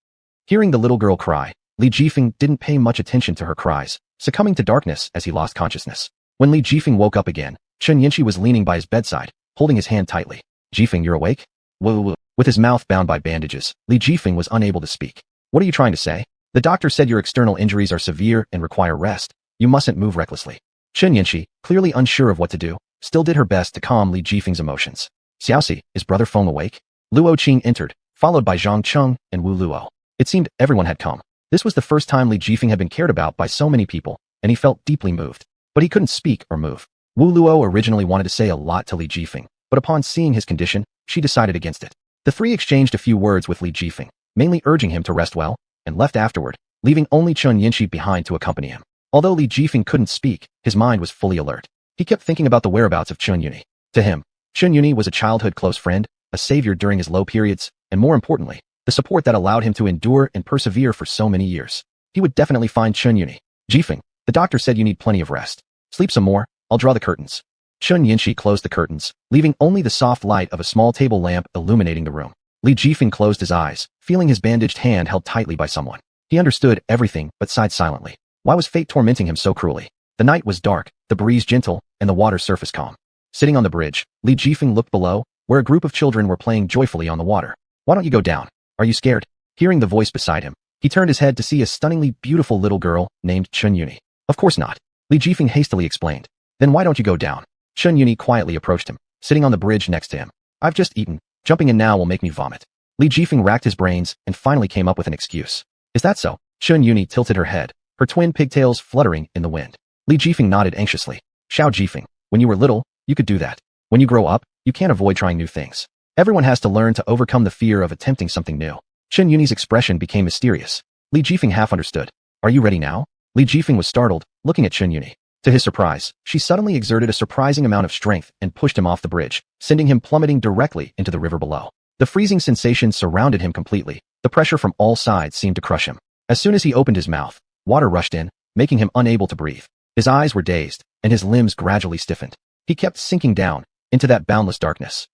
[SPEAKER 1] Hearing the little girl cry, Li Jifeng didn't pay much attention to her cries, succumbing to darkness as he lost consciousness. When Li Jifeng woke up again, Chen Yinshi was leaning by his bedside, holding his hand tightly. Jifeng, you're awake? Whoa. With his mouth bound by bandages, Li Jifeng was unable to speak. What are you trying to say? The doctor said your external injuries are severe and require rest. You mustn't move recklessly. Chen Yinshi, clearly unsure of what to do, still did her best to calm Li Jifeng's emotions. Xiaoxi, is Brother Feng awake? Luo Qing entered, followed by Zhang Cheng and Wu Luo. It seemed everyone had come. This was the first time Li Jifeng had been cared about by so many people, and he felt deeply moved. But he couldn't speak or move. Wu Luo originally wanted to say a lot to Li Jifeng, but upon seeing his condition, she decided against it. The three exchanged a few words with Li Jifeng, mainly urging him to rest well, and left afterward, leaving only Chen Yinshi behind to accompany him. Although Li Jifeng couldn't speak, his mind was fully alert. He kept thinking about the whereabouts of Chen Yuni. To him, Chen Yuni was a childhood close friend, a savior during his low periods, and more importantly, the support that allowed him to endure and persevere for so many years. He would definitely find Chen Yuni. Jifeng, the doctor said you need plenty of rest. Sleep some more, I'll draw the curtains. Chen Yinshi closed the curtains, leaving only the soft light of a small table lamp illuminating the room. Li Jifeng closed his eyes, feeling his bandaged hand held tightly by someone. He understood everything but sighed silently. Why was fate tormenting him so cruelly? The night was dark, the breeze gentle, and the water's surface calm. Sitting on the bridge, Li Jifeng looked below, where a group of children were playing joyfully on the water. Why don't you go down? Are you scared? Hearing the voice beside him, he turned his head to see a stunningly beautiful little girl named Chen Yuni. Of course not. Li Jifeng hastily explained. Then why don't you go down? Chen Yuni quietly approached him, sitting on the bridge next to him. I've just eaten. Jumping in now will make me vomit. Li Jifeng racked his brains and finally came up with an excuse. Is that so? Chen Yuni tilted her head, her twin pigtails fluttering in the wind. Li Jifeng nodded anxiously. Xiao Jifeng, when you were little, you could do that. When you grow up, you can't avoid trying new things. Everyone has to learn to overcome the fear of attempting something new. Chen Yuni's expression became mysterious. Li Jifeng half understood. Are you ready now? Li Jifeng was startled, looking at Chen Yuni. To his surprise, she suddenly exerted a surprising amount of strength and pushed him off the bridge, sending him plummeting directly into the river below. The freezing sensation surrounded him completely. The pressure from all sides seemed to crush him. As soon as he opened his mouth, water rushed in, making him unable to breathe. His eyes were dazed, and his limbs gradually stiffened. He kept sinking down into that boundless darkness.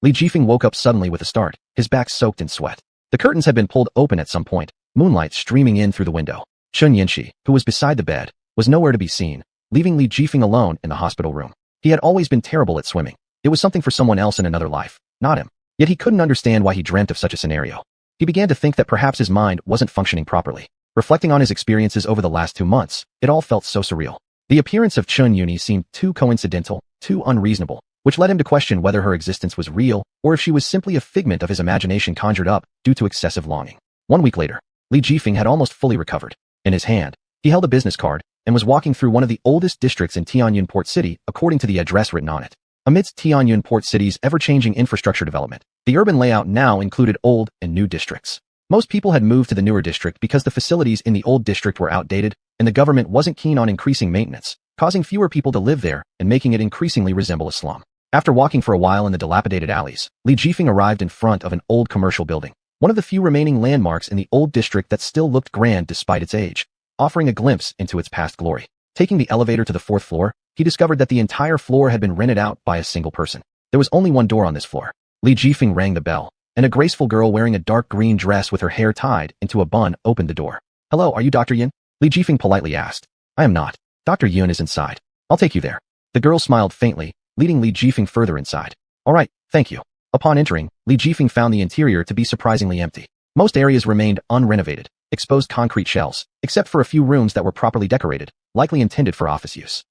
[SPEAKER 1] Li Jifeng woke up suddenly with a start, his back soaked in sweat. The curtains had been pulled open at some point, moonlight streaming in through the window. Chen Yinshi, who was beside the bed, was nowhere to be seen, leaving Li Jifeng alone in the hospital room. He had always been terrible at swimming. It was something for someone else in another life, not him. Yet he couldn't understand why he dreamt of such a scenario. He began to think that perhaps his mind wasn't functioning properly. Reflecting on his experiences over the last 2 months, it all felt so surreal. The appearance of Chen Yuni seemed too coincidental, too unreasonable, which led him to question whether her existence was real or if she was simply a figment of his imagination conjured up due to excessive longing. 1 week later, Li Jifeng had almost fully recovered. In his hand, he held a business card and was walking through one of the oldest districts in Tianyuan Port City according to the address written on it. Amidst Tianyuan Port City's ever-changing infrastructure development, the urban layout now included old and new districts. Most people had moved to the newer district because the facilities in the old district were outdated and the government wasn't keen on increasing maintenance, causing fewer people to live there and making it increasingly resemble a slum. After walking for a while in the dilapidated alleys, Li Jifeng arrived in front of an old commercial building, one of the few remaining landmarks in the old district that still looked grand despite its age, offering a glimpse into its past glory. Taking the elevator to the 4th floor, he discovered that the entire floor had been rented out by a single person. There was only one door on this floor. Li Jifeng rang the bell, and a graceful girl wearing a dark green dress with her hair tied into a bun opened the door. Hello, are you Dr. Yin? Li Jifeng politely asked. I am not. Dr. Yun is inside. I'll take you there. The girl smiled faintly, leading Li Jifeng further inside. All right, thank you. Upon entering, Li Jifeng found the interior to be surprisingly empty. Most areas remained unrenovated, exposed concrete shells, except for a few rooms that were properly decorated, likely intended for office use.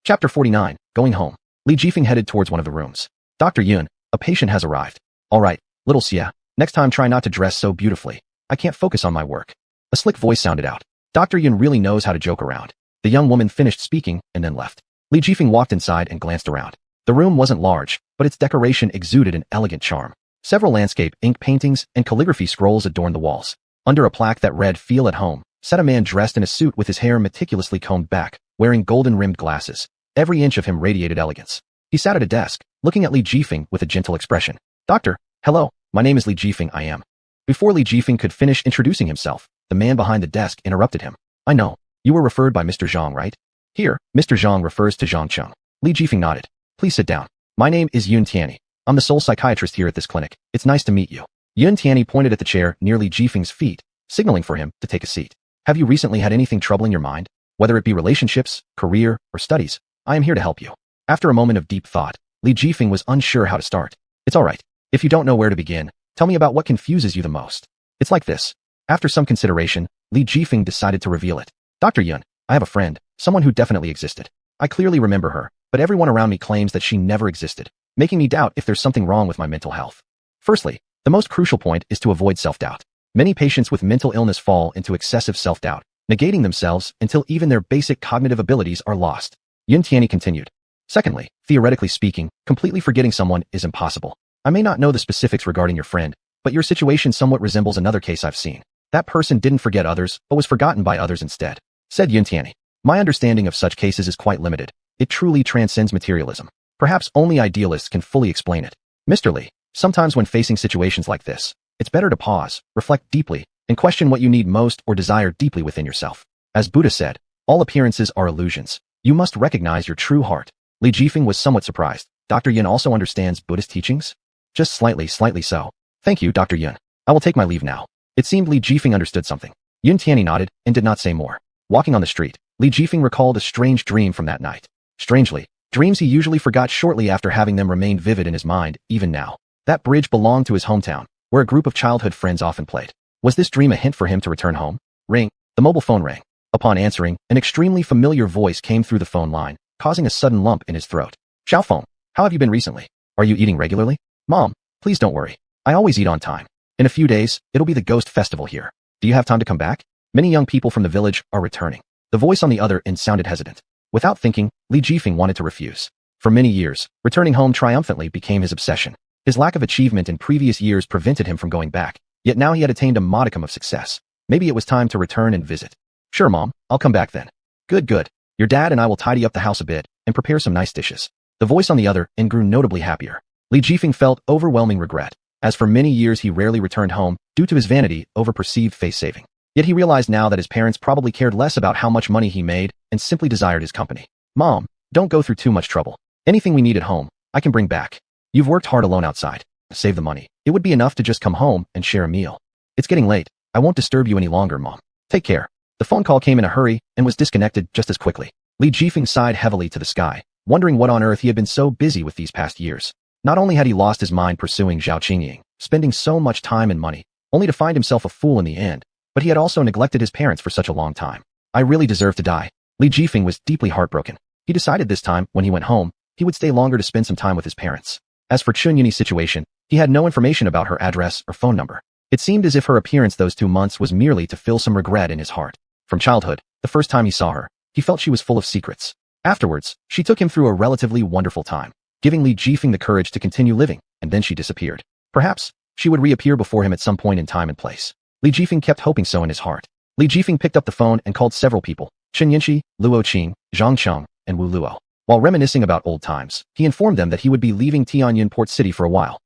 [SPEAKER 1] Chapter 49, Going Home. Li Jifeng headed towards one of the rooms. Dr. Yun, a patient has arrived. All right, little Xia, next time try not to dress so beautifully. I can't focus on my work. A slick voice sounded out. Dr. Yun really knows how to joke around. The young woman finished speaking and then left. Li Jifeng walked inside and glanced around. The room wasn't large, but its decoration exuded an elegant charm. Several landscape ink paintings and calligraphy scrolls adorned the walls. Under a plaque that read "Feel at Home," sat a man dressed in a suit with his hair meticulously combed back, wearing golden-rimmed glasses. Every inch of him radiated elegance. He sat at a desk, looking at Li Jifeng with a gentle expression. Doctor, hello, my name is Li Jifeng, I am. Before Li Jifeng could finish introducing himself, the man behind the desk interrupted him. I know. You were referred by Mr. Zhang, right? Here, Mr. Zhang refers to Zhang Cheng. Li Jifeng nodded. Please sit down. My name is Yun Tianyi. I'm the sole psychiatrist here at this clinic. It's nice to meet you. Yun Tianyi pointed at the chair near Li Jifeng's feet, signaling for him to take a seat. Have you recently had anything troubling your mind? Whether it be relationships, career, or studies, I am here to help you. After a moment of deep thought, Li Jifeng was unsure how to start. It's alright. If you don't know where to begin, tell me about what confuses you the most. It's like this. After some consideration, Li Jifeng decided to reveal it. Dr. Yun, I have a friend, someone who definitely existed. I clearly remember her, but everyone around me claims that she never existed, making me doubt if there's something wrong with my mental health. Firstly, the most crucial point is to avoid self-doubt. Many patients with mental illness fall into excessive self-doubt, negating themselves until even their basic cognitive abilities are lost. Yun Tianyi continued. Secondly, theoretically speaking, completely forgetting someone is impossible. I may not know the specifics regarding your friend, but your situation somewhat resembles another case I've seen. That person didn't forget others, but was forgotten by others instead, said Yun Tianyi. My understanding of such cases is quite limited. It truly transcends materialism. Perhaps only idealists can fully explain it. Mr. Li, sometimes when facing situations like this, it's better to pause, reflect deeply, and question what you need most or desire deeply within yourself. As Buddha said, all appearances are illusions. You must recognize your true heart. Li Jifeng was somewhat surprised. Dr. Yun also understands Buddhist teachings? Just slightly so. Thank you, Dr. Yun. I will take my leave now. It seemed Li Jifeng understood something. Yun Tianyi nodded and did not say more. Walking on the street, Li Jifeng recalled a strange dream from that night. Strangely, dreams he usually forgot shortly after having them remained vivid in his mind, even now. That bridge belonged to his hometown, where a group of childhood friends often played. Was this dream a hint for him to return home? Ring. The mobile phone rang. Upon answering, an extremely familiar voice came through the phone line, causing a sudden lump in his throat. Xiaofeng, how have you been recently? Are you eating regularly? Mom, please don't worry. I always eat on time. In a few days, it'll be the ghost festival here. Do you have time to come back? Many young people from the village are returning. The voice on the other end sounded hesitant. Without thinking, Li Jifeng wanted to refuse. For many years, returning home triumphantly became his obsession. His lack of achievement in previous years prevented him from going back, yet now he had attained a modicum of success. Maybe it was time to return and visit. Sure, Mom, I'll come back then. Good. Your dad and I will tidy up the house a bit and prepare some nice dishes. The voice on the other end grew notably happier. Li Jifeng felt overwhelming regret, as for many years he rarely returned home due to his vanity over perceived face-saving. Yet he realized now that his parents probably cared less about how much money he made and simply desired his company. Mom, don't go through too much trouble. Anything we need at home, I can bring back. You've worked hard alone outside. Save the money. It would be enough to just come home and share a meal. It's getting late. I won't disturb you any longer, Mom. Take care. The phone call came in a hurry and was disconnected just as quickly. Li Jifeng sighed heavily to the sky, wondering what on earth he had been so busy with these past years. Not only had he lost his mind pursuing Zhao Qingying, spending so much time and money, only to find himself a fool in the end, but he had also neglected his parents for such a long time. I really deserve to die. Li Jifeng was deeply heartbroken. He decided this time, when he went home, he would stay longer to spend some time with his parents. As for Chun Yunyi's situation, he had no information about her address or phone number. It seemed as if her appearance those 2 months was merely to fill some regret in his heart. From childhood, the first time he saw her, he felt she was full of secrets. Afterwards, she took him through a relatively wonderful time, giving Li Jifeng the courage to continue living, and then she disappeared. Perhaps, she would reappear before him at some point in time and place. Li Jifeng kept hoping so in his heart. Li Jifeng picked up the phone and called several people, Chen Yinshi, Luo Qing, Zhang Cheng, and Wu Luo. While reminiscing about old times, he informed them that he would be leaving Tianyuan Port City for a while.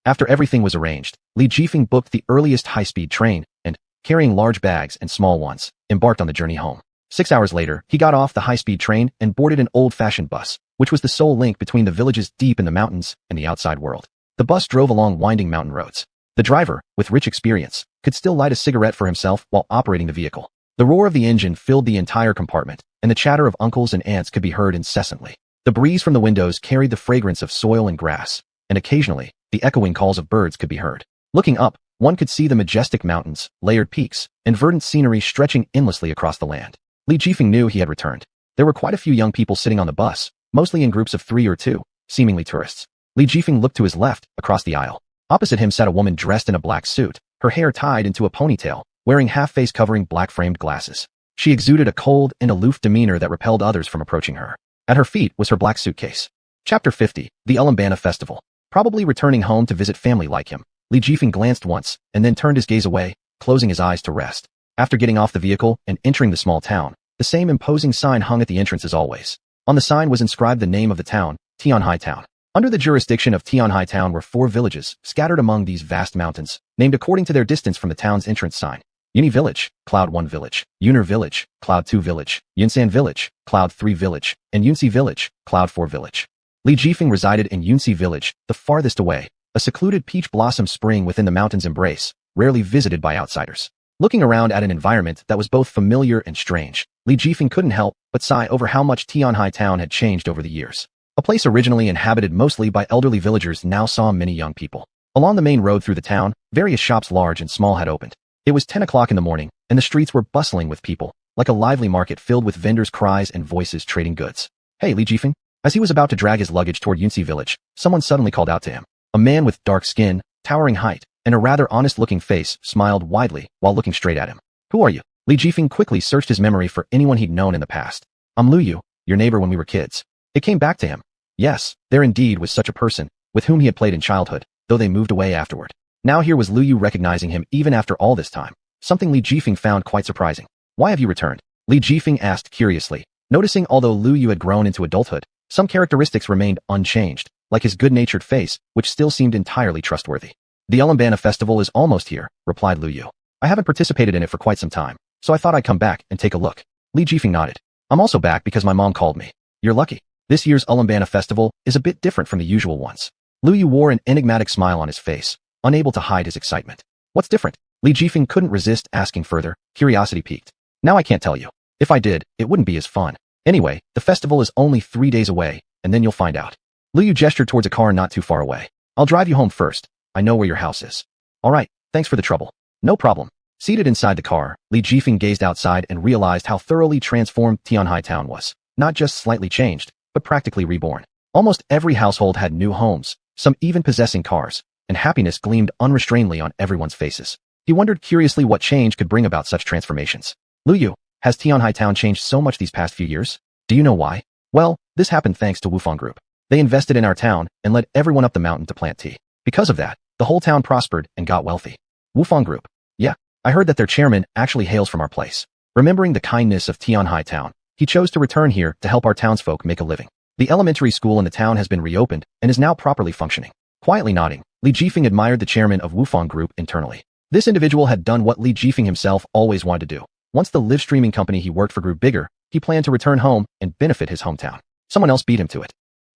[SPEAKER 1] After everything was arranged, Li Jifeng booked the earliest high-speed train and, carrying large bags and small ones, embarked on the journey home. 6 hours later, he got off the high-speed train and boarded an old-fashioned bus, which was the sole link between the villages deep in the mountains and the outside world. The bus drove along winding mountain roads. The driver, with rich experience, could still light a cigarette for himself while operating the vehicle. The roar of the engine filled the entire compartment, and the chatter of uncles and aunts could be heard incessantly. The breeze from the windows carried the fragrance of soil and grass, and occasionally, the echoing calls of birds could be heard. Looking up, one could see the majestic mountains, layered peaks, and verdant scenery stretching endlessly across the land. Li Jifeng knew he had returned. There were quite a few young people sitting on the bus, mostly in groups of 3 or 2, seemingly tourists. Li Jifeng looked to his left, across the aisle. Opposite him sat a woman dressed in a black suit, her hair tied into a ponytail, wearing half-face covering black-framed glasses. She exuded a cold and aloof demeanor that repelled others from approaching her. At her feet was her black suitcase. Chapter 50, the Ulambana Festival. Probably returning home to visit family like him, Li Jifeng glanced once, and then turned his gaze away, closing his eyes to rest. After getting off the vehicle and entering the small town, the same imposing sign hung at the entrance as always. On the sign was inscribed the name of the town, Tianhai Town. Under the jurisdiction of Tianhai Town were 4 villages, scattered among these vast mountains, named according to their distance from the town's entrance sign. Yuni Village, Cloud 1 Village, Yuner Village, Cloud 2 Village, Yunsan Village, Cloud 3 Village, and Yunsi Village, Cloud 4 Village. Li Jifeng resided in Yunsi Village, the farthest away, a secluded peach blossom spring within the mountain's embrace, rarely visited by outsiders. Looking around at an environment that was both familiar and strange, Li Jifeng couldn't help but sigh over how much Tianhai Town had changed over the years. A place originally inhabited mostly by elderly villagers now saw many young people. Along the main road through the town, various shops large and small had opened. It was 10 o'clock in the morning, and the streets were bustling with people, like a lively market filled with vendors' cries and voices trading goods. Hey, Li Jifeng. As he was about to drag his luggage toward Yunxi village, someone suddenly called out to him. A man with dark skin, towering height, and a rather honest-looking face smiled widely while looking straight at him. Who are you? Li Jifeng quickly searched his memory for anyone he'd known in the past. I'm Lu Yu, your neighbor when we were kids. It came back to him. Yes, there indeed was such a person, with whom he had played in childhood, though they moved away afterward. Now here was Lu Yu recognizing him even after all this time, something Li Jifeng found quite surprising. Why have you returned? Li Jifeng asked curiously, noticing although Lu Yu had grown into adulthood, some characteristics remained unchanged, like his good-natured face, which still seemed entirely trustworthy. The Ulambana festival is almost here, replied Lu Yu. I haven't participated in it for quite some time, so I thought I'd come back and take a look. Li Jifeng nodded. I'm also back because my mom called me. You're lucky. This year's Ulambana festival is a bit different from the usual ones. Lu Yu wore an enigmatic smile on his face, unable to hide his excitement. What's different? Li Jifeng couldn't resist asking further, curiosity piqued. Now I can't tell you. If I did, it wouldn't be as fun. Anyway, the festival is only 3 days away, and then you'll find out. Lu Yu gestured towards a car not too far away. I'll drive you home first. I know where your house is. All right, thanks for the trouble. No problem. Seated inside the car, Li Jifeng gazed outside and realized how thoroughly transformed Tianhai Town was. Not just slightly changed, but practically reborn. Almost every household had new homes, some even possessing cars, and happiness gleamed unrestrainedly on everyone's faces. He wondered curiously what change could bring about such transformations. Lu Yu, has Tianhai Town changed so much these past few years? Do you know why? Well, this happened thanks to Wufang Group. They invested in our town and led everyone up the mountain to plant tea. Because of that, the whole town prospered and got wealthy. Wufang Group. Yeah, I heard that their chairman actually hails from our place. Remembering the kindness of Tianhai Town, he chose to return here to help our townsfolk make a living. The elementary school in the town has been reopened and is now properly functioning. Quietly nodding, Li Jifeng admired the chairman of Wufang Group internally. This individual had done what Li Jifeng himself always wanted to do. Once the live streaming company he worked for grew bigger, he planned to return home and benefit his hometown. Someone else beat him to it.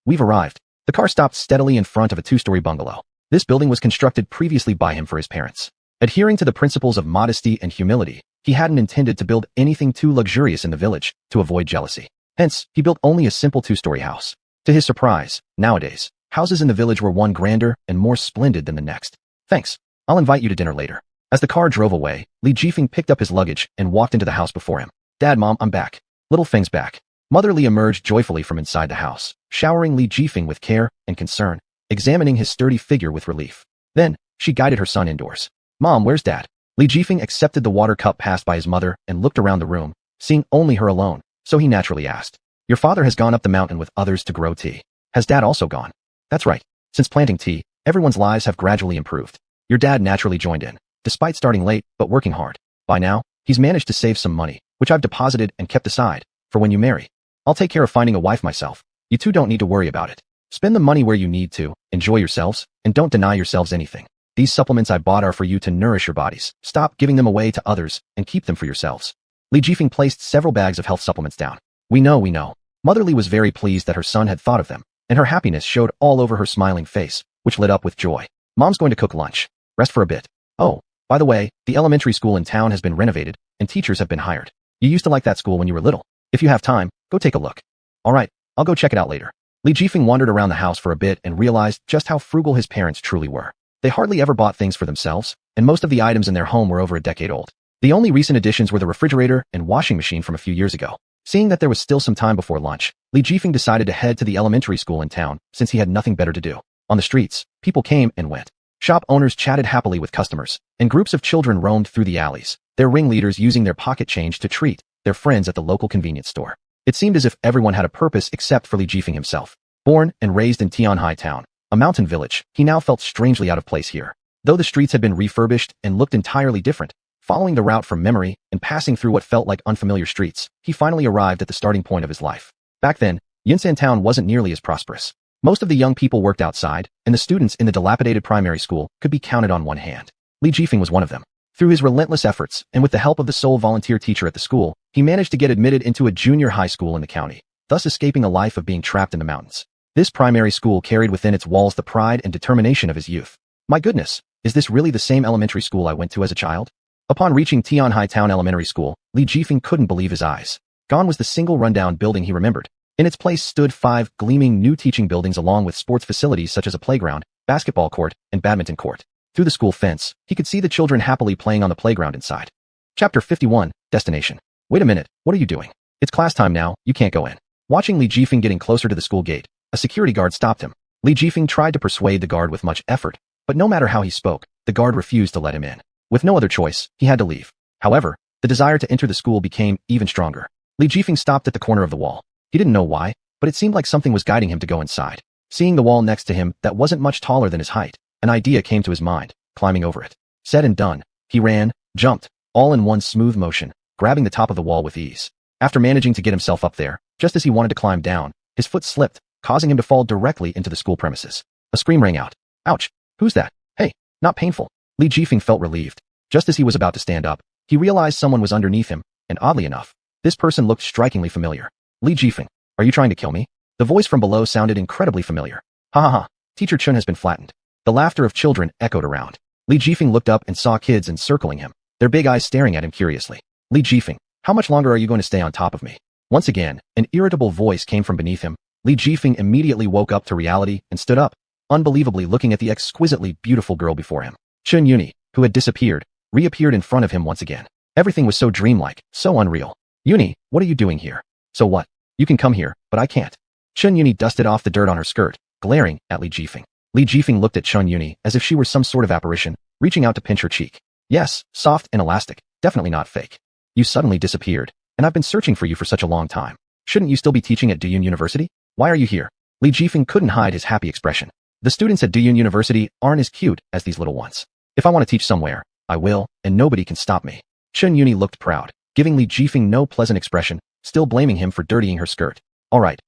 [SPEAKER 1] We've arrived. The car stopped steadily in front of a 2-story bungalow. This building was constructed previously by him for his parents. Adhering to the principles of modesty and humility, he hadn't intended to build anything too luxurious in the village to avoid jealousy. Hence, he built only a simple 2-story house. To his surprise, nowadays, houses in the village were one grander and more splendid than the next. Thanks. I'll invite you to dinner later. As the car drove away, Li Jifeng picked up his luggage and walked into the house before him. Dad, Mom, I'm back. Little Feng's back. Mother Li emerged joyfully from inside the house, showering Li Jifeng with care and concern, examining his sturdy figure with relief. Then, she guided her son indoors. Mom, where's Dad? Li Jifeng accepted the water cup passed by his mother and looked around the room, seeing only her alone, so he naturally asked. Your father has gone up the mountain with others to grow tea. Has Dad also gone? That's right. Since planting tea, everyone's lives have gradually improved. Your dad naturally joined in, despite starting late but working hard. By now, he's managed to save some money, which I've deposited and kept aside, for when you marry. I'll take care of finding a wife myself. You two don't need to worry about it. Spend the money where you need to, enjoy yourselves, and don't deny yourselves anything. These supplements I bought are for you to nourish your bodies. Stop giving them away to others and keep them for yourselves. Li Jifeng placed several bags of health supplements down. We know. Mother Li was very pleased that her son had thought of them, and her happiness showed all over her smiling face, which lit up with joy. Mom's going to cook lunch. Rest for a bit. Oh, by the way, the elementary school in town has been renovated, and teachers have been hired. You used to like that school when you were little. If you have time, go take a look. All right, I'll go check it out later. Li Jifeng wandered around the house for a bit and realized just how frugal his parents truly were. They hardly ever bought things for themselves, and most of the items in their home were over a decade old. The only recent additions were the refrigerator and washing machine from a few years ago. Seeing that there was still some time before lunch, Li Jifeng decided to head to the elementary school in town since he had nothing better to do. On the streets, people came and went. Shop owners chatted happily with customers, and groups of children roamed through the alleys, their ringleaders using their pocket change to treat their friends at the local convenience store. It seemed as if everyone had a purpose except for Li Jifeng himself. Born and raised in Tianhai Town, a mountain village, he now felt strangely out of place here. Though the streets had been refurbished and looked entirely different, following the route from memory and passing through what felt like unfamiliar streets, he finally arrived at the starting point of his life. Back then, Yunsan Town wasn't nearly as prosperous. Most of the young people worked outside, and the students in the dilapidated primary school could be counted on one hand. Li Jifeng was one of them. Through his relentless efforts, and with the help of the sole volunteer teacher at the school, he managed to get admitted into a junior high school in the county, thus escaping a life of being trapped in the mountains. This primary school carried within its walls the pride and determination of his youth. My goodness, is this really the same elementary school I went to as a child? Upon reaching Tianhai Town Elementary School, Li Jifeng couldn't believe his eyes. Gone was the single rundown building he remembered. In its place stood 5 gleaming new teaching buildings along with sports facilities such as a playground, basketball court, and badminton court. Through the school fence, he could see the children happily playing on the playground inside. Chapter 51, Destination. Wait a minute, what are you doing? It's class time now, you can't go in. Watching Li Jifeng getting closer to the school gate, a security guard stopped him. Li Jifeng tried to persuade the guard with much effort, but no matter how he spoke, the guard refused to let him in. With no other choice, he had to leave. However, the desire to enter the school became even stronger. Li Jifeng stopped at the corner of the wall. He didn't know why, but it seemed like something was guiding him to go inside. Seeing the wall next to him that wasn't much taller than his height, an idea came to his mind, climbing over it. Said and done, he ran, jumped, all in one smooth motion, grabbing the top of the wall with ease. After managing to get himself up there, just as he wanted to climb down, his foot slipped, causing him to fall directly into the school premises. A scream rang out. Ouch! Who's that? Hey, not painful. Li Jifeng felt relieved. Just as he was about to stand up, he realized someone was underneath him, and oddly enough, this person looked strikingly familiar. Li Jifeng, are you trying to kill me? The voice from below sounded incredibly familiar. Ha ha ha, Teacher Chun has been flattened. The laughter of children echoed around. Li Jifeng looked up and saw kids encircling him, their big eyes staring at him curiously. Li Jifeng, how much longer are you going to stay on top of me? Once again, an irritable voice came from beneath him. Li Jifeng immediately woke up to reality and stood up, unbelievably looking at the exquisitely beautiful girl before him. Xuanhuan, who had disappeared, reappeared in front of him once again. Everything was so dreamlike, so unreal. Yuni, what are you doing here? So what? You can come here, but I can't. Xuanhuan dusted off the dirt on her skirt, glaring at Li Jifeng. Li Jifeng looked at Xuanhuan as if she were some sort of apparition, reaching out to pinch her cheek. Yes, soft and elastic, definitely not fake. You suddenly disappeared, and I've been searching for you for such a long time. Shouldn't you still be teaching at Duyun University? Why are you here? Li Jifeng couldn't hide his happy expression. The students at Duyun University aren't as cute as these little ones. If I want to teach somewhere, I will, and nobody can stop me. Xuanhuan looked proud, giving Li Jifeng no pleasant expression, still blaming him for dirtying her skirt. All right,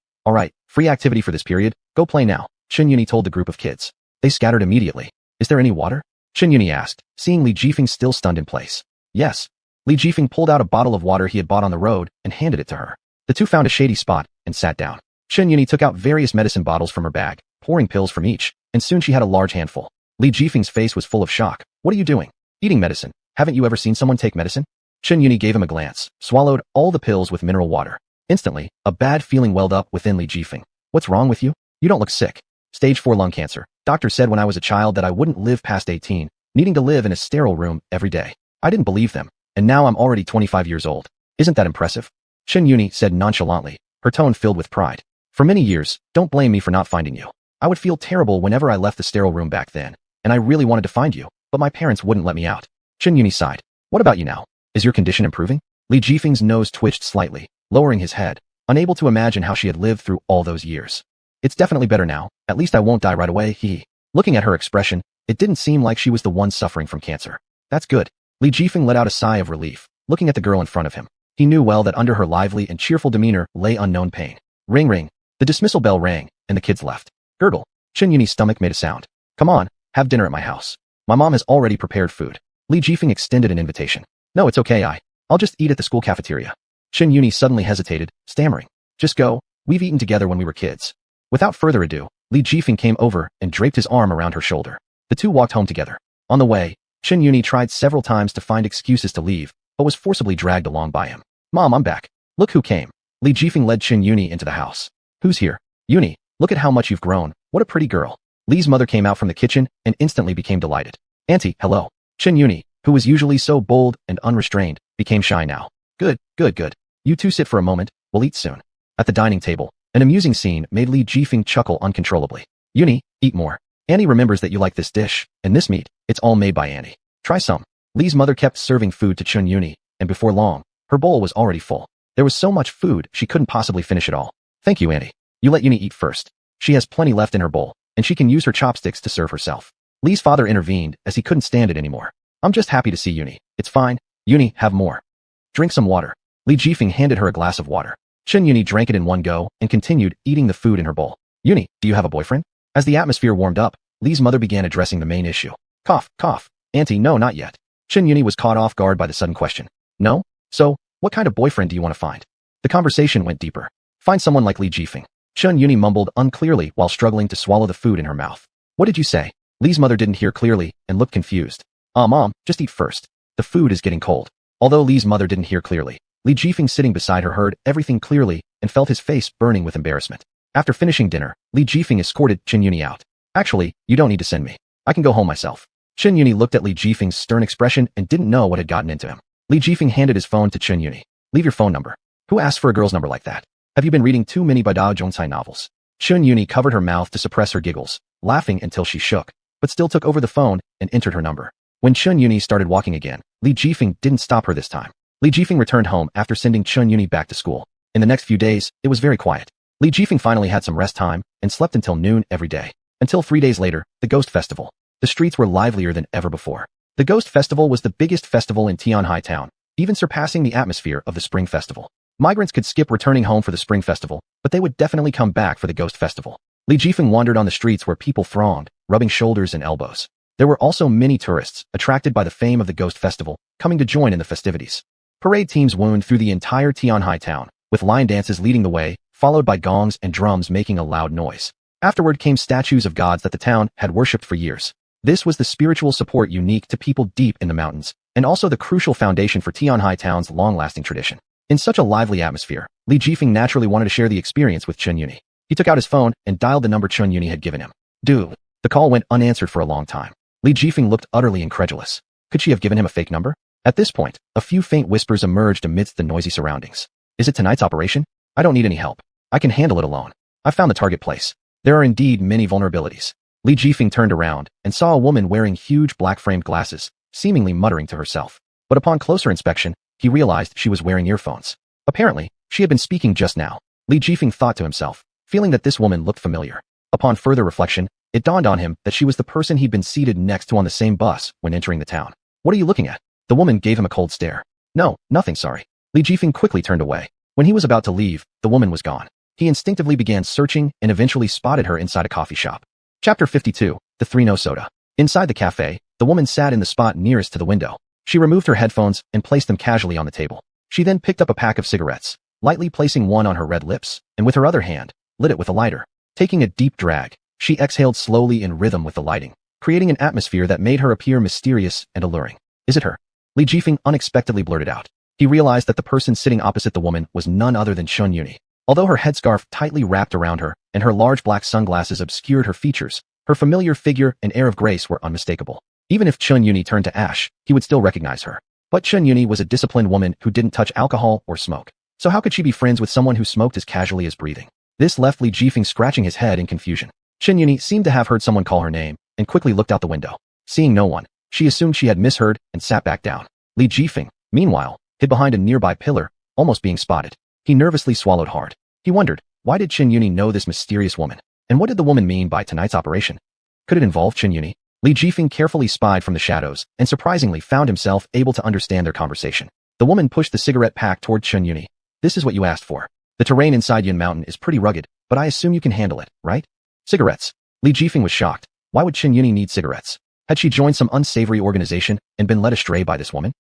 [SPEAKER 1] free activity for this period, go play now, Xuanhuan told the group of kids. They scattered immediately. Is there any water? Xuanhuan asked, seeing Li Jifeng still stunned in place. Yes. Li Jifeng pulled out a bottle of water he had bought on the road and handed it to her. The two found a shady spot and sat down. Xuanhuan took out various medicine bottles from her bag, pouring pills from each, and soon she had a large handful. Li Jifeng's face was full of shock. What are you doing? Eating medicine. Haven't you ever seen someone take medicine? Xuanhuan gave him a glance, swallowed all the pills with mineral water. Instantly, a bad feeling welled up within Li Jifeng. What's wrong with you? You don't look sick. Stage 4 lung cancer. Doctor said when I was a child that I wouldn't live past 18, needing to live in a sterile room every day. I didn't believe them, and now I'm already 25 years old. Isn't that impressive? Xuanhuan said nonchalantly, her tone filled with pride. For many years, don't blame me for not finding you. I would feel terrible whenever I left the sterile room back then, and I really wanted to find you, but my parents wouldn't let me out. Xuanhuan sighed. What about you now? Is your condition improving? Li Jifeng's nose twitched slightly, lowering his head, unable to imagine how she had lived through all those years. It's definitely better now, at least I won't die right away, Looking at her expression, it didn't seem like she was the one suffering from cancer. That's good. Li Jifeng let out a sigh of relief, looking at the girl in front of him. He knew well that under her lively and cheerful demeanor lay unknown pain. Ring ring. The dismissal bell rang, and the kids left. Gurgle. Xuanhuan's stomach made a sound. Come on, have dinner at my house. My mom has already prepared food. Li Jifeng extended an invitation. No, it's okay, I'll just eat at the school cafeteria. Xuanhuan suddenly hesitated, stammering. Just go, we've eaten together when we were kids. Without further ado, Li Jifeng came over and draped his arm around her shoulder. The two walked home together. On the way, Xuanhuan tried several times to find excuses to leave, but was forcibly dragged along by him. Mom, I'm back. Look who came. Li Jifeng led Xuanhuan into the house. Who's here? Yuni, look at how much you've grown. What a pretty girl. Li's mother came out from the kitchen and instantly became delighted. Auntie, hello. Xuanhuan, who was usually so bold and unrestrained, became shy now. Good. You two sit for a moment, we'll eat soon. At the dining table, an amusing scene made Li Jifeng chuckle uncontrollably. Yuni, eat more. Annie remembers that you like this dish, and this meat, it's all made by Annie. Try some. Li's mother kept serving food to Xuanhuan, and before long, her bowl was already full. There was so much food, she couldn't possibly finish it all. Thank you, Annie. You let Yuni eat first. She has plenty left in her bowl, and she can use her chopsticks to serve herself. Li's father intervened as he couldn't stand it anymore. I'm just happy to see Yuni. It's fine. Yuni, have more. Drink some water. Li Jifeng handed her a glass of water. Xuanhuan drank it in one go and continued eating the food in her bowl. Yuni, do you have a boyfriend? As the atmosphere warmed up, Li's mother began addressing the main issue. Cough. Auntie, no, not yet. Xuanhuan was caught off guard by the sudden question. No? So, what kind of boyfriend do you want to find? The conversation went deeper. Find someone like Li Jifeng. Xuanhuan mumbled unclearly while struggling to swallow the food in her mouth. What did you say? Li's mother didn't hear clearly and looked confused. Mom, just eat first. The food is getting cold. Although Li's mother didn't hear clearly, Li Jifeng sitting beside her heard everything clearly and felt his face burning with embarrassment. After finishing dinner, Li Jifeng escorted Chen Yuni out. Actually, you don't need to send me. I can go home myself. Chen Yuni looked at Li Jifeng's stern expression and didn't know what had gotten into him. Li Jifeng handed his phone to Chen Yuni. Leave your phone number. Who asked for a girl's number like that? Have you been reading too many Bada Zhongcai novels? Chen Yuni covered her mouth to suppress her giggles, laughing until she shook, but still took over the phone and entered her number. When Chen Yuni started walking again, Li Jifeng didn't stop her this time. Li Jifeng returned home after sending Chen Yuni back to school. In the next few days, it was very quiet. Li Jifeng finally had some rest time and slept until noon every day. Until 3 days later, the Ghost Festival. The streets were livelier than ever before. The Ghost Festival was the biggest festival in Tianhai town, even surpassing the atmosphere of the Spring Festival. Migrants could skip returning home for the Spring Festival, but they would definitely come back for the Ghost Festival. Li Jifeng wandered on the streets where people thronged, rubbing shoulders and elbows. There were also many tourists, attracted by the fame of the Ghost Festival, coming to join in the festivities. Parade teams wound through the entire Tianhai town, with line dances leading the way, followed by gongs and drums making a loud noise. Afterward came statues of gods that the town had worshipped for years. This was the spiritual support unique to people deep in the mountains, and also the crucial foundation for Tianhai town's long-lasting tradition. In such a lively atmosphere, Li Jifeng naturally wanted to share the experience with Chen Yuni. He took out his phone and dialed the number Chen Yuni had given him. Dude. The call went unanswered for a long time. Li Jifeng looked utterly incredulous. Could she have given him a fake number? At this point, a few faint whispers emerged amidst the noisy surroundings. Is it tonight's operation? I don't need any help. I can handle it alone. I found the target place. There are indeed many vulnerabilities. Li Jifeng turned around and saw a woman wearing huge black-framed glasses, seemingly muttering to herself. But upon closer inspection, he realized she was wearing earphones. Apparently, she had been speaking just now. Li Jifeng thought to himself, feeling that this woman looked familiar. Upon further reflection, it dawned on him that she was the person he'd been seated next to on the same bus when entering the town. What are you looking at? The woman gave him a cold stare. No, nothing, sorry. Li Jifeng quickly turned away. When he was about to leave, the woman was gone. He instinctively began searching and eventually spotted her inside a coffee shop. Chapter 52, The 3-No Soda. Inside the cafe, the woman sat in the spot nearest to the window. She removed her headphones and placed them casually on the table. She then picked up a pack of cigarettes, lightly placing one on her red lips, and with her other hand, lit it with a lighter. Taking a deep drag, she exhaled slowly in rhythm with the lighting, creating an atmosphere that made her appear mysterious and alluring. Is it her? Li Jifeng unexpectedly blurted out. He realized that the person sitting opposite the woman was none other than Chen Yuni. Although her headscarf tightly wrapped around her and her large black sunglasses obscured her features, her familiar figure and air of grace were unmistakable. Even if Chen Yuni turned to ash, he would still recognize her. But Chen Yuni was a disciplined woman who didn't touch alcohol or smoke. So how could she be friends with someone who smoked as casually as breathing? This left Li Jifeng scratching his head in confusion. Chen Yuni seemed to have heard someone call her name and quickly looked out the window. Seeing no one, she assumed she had misheard and sat back down. Li Jifeng, meanwhile, hid behind a nearby pillar, almost being spotted. He nervously swallowed hard. He wondered, why did Chen Yuni know this mysterious woman? And what did the woman mean by tonight's operation? Could it involve Chen Yuni? Li Jifeng carefully spied from the shadows and surprisingly found himself able to understand their conversation. The woman pushed the cigarette pack toward Chen Yuni. This is what you asked for. The terrain inside Yun Mountain is pretty rugged, but I assume you can handle it, right? Cigarettes. Li Jifeng was shocked. Why would Chen Yuni need cigarettes? Had she joined some unsavory organization and been led astray by this woman?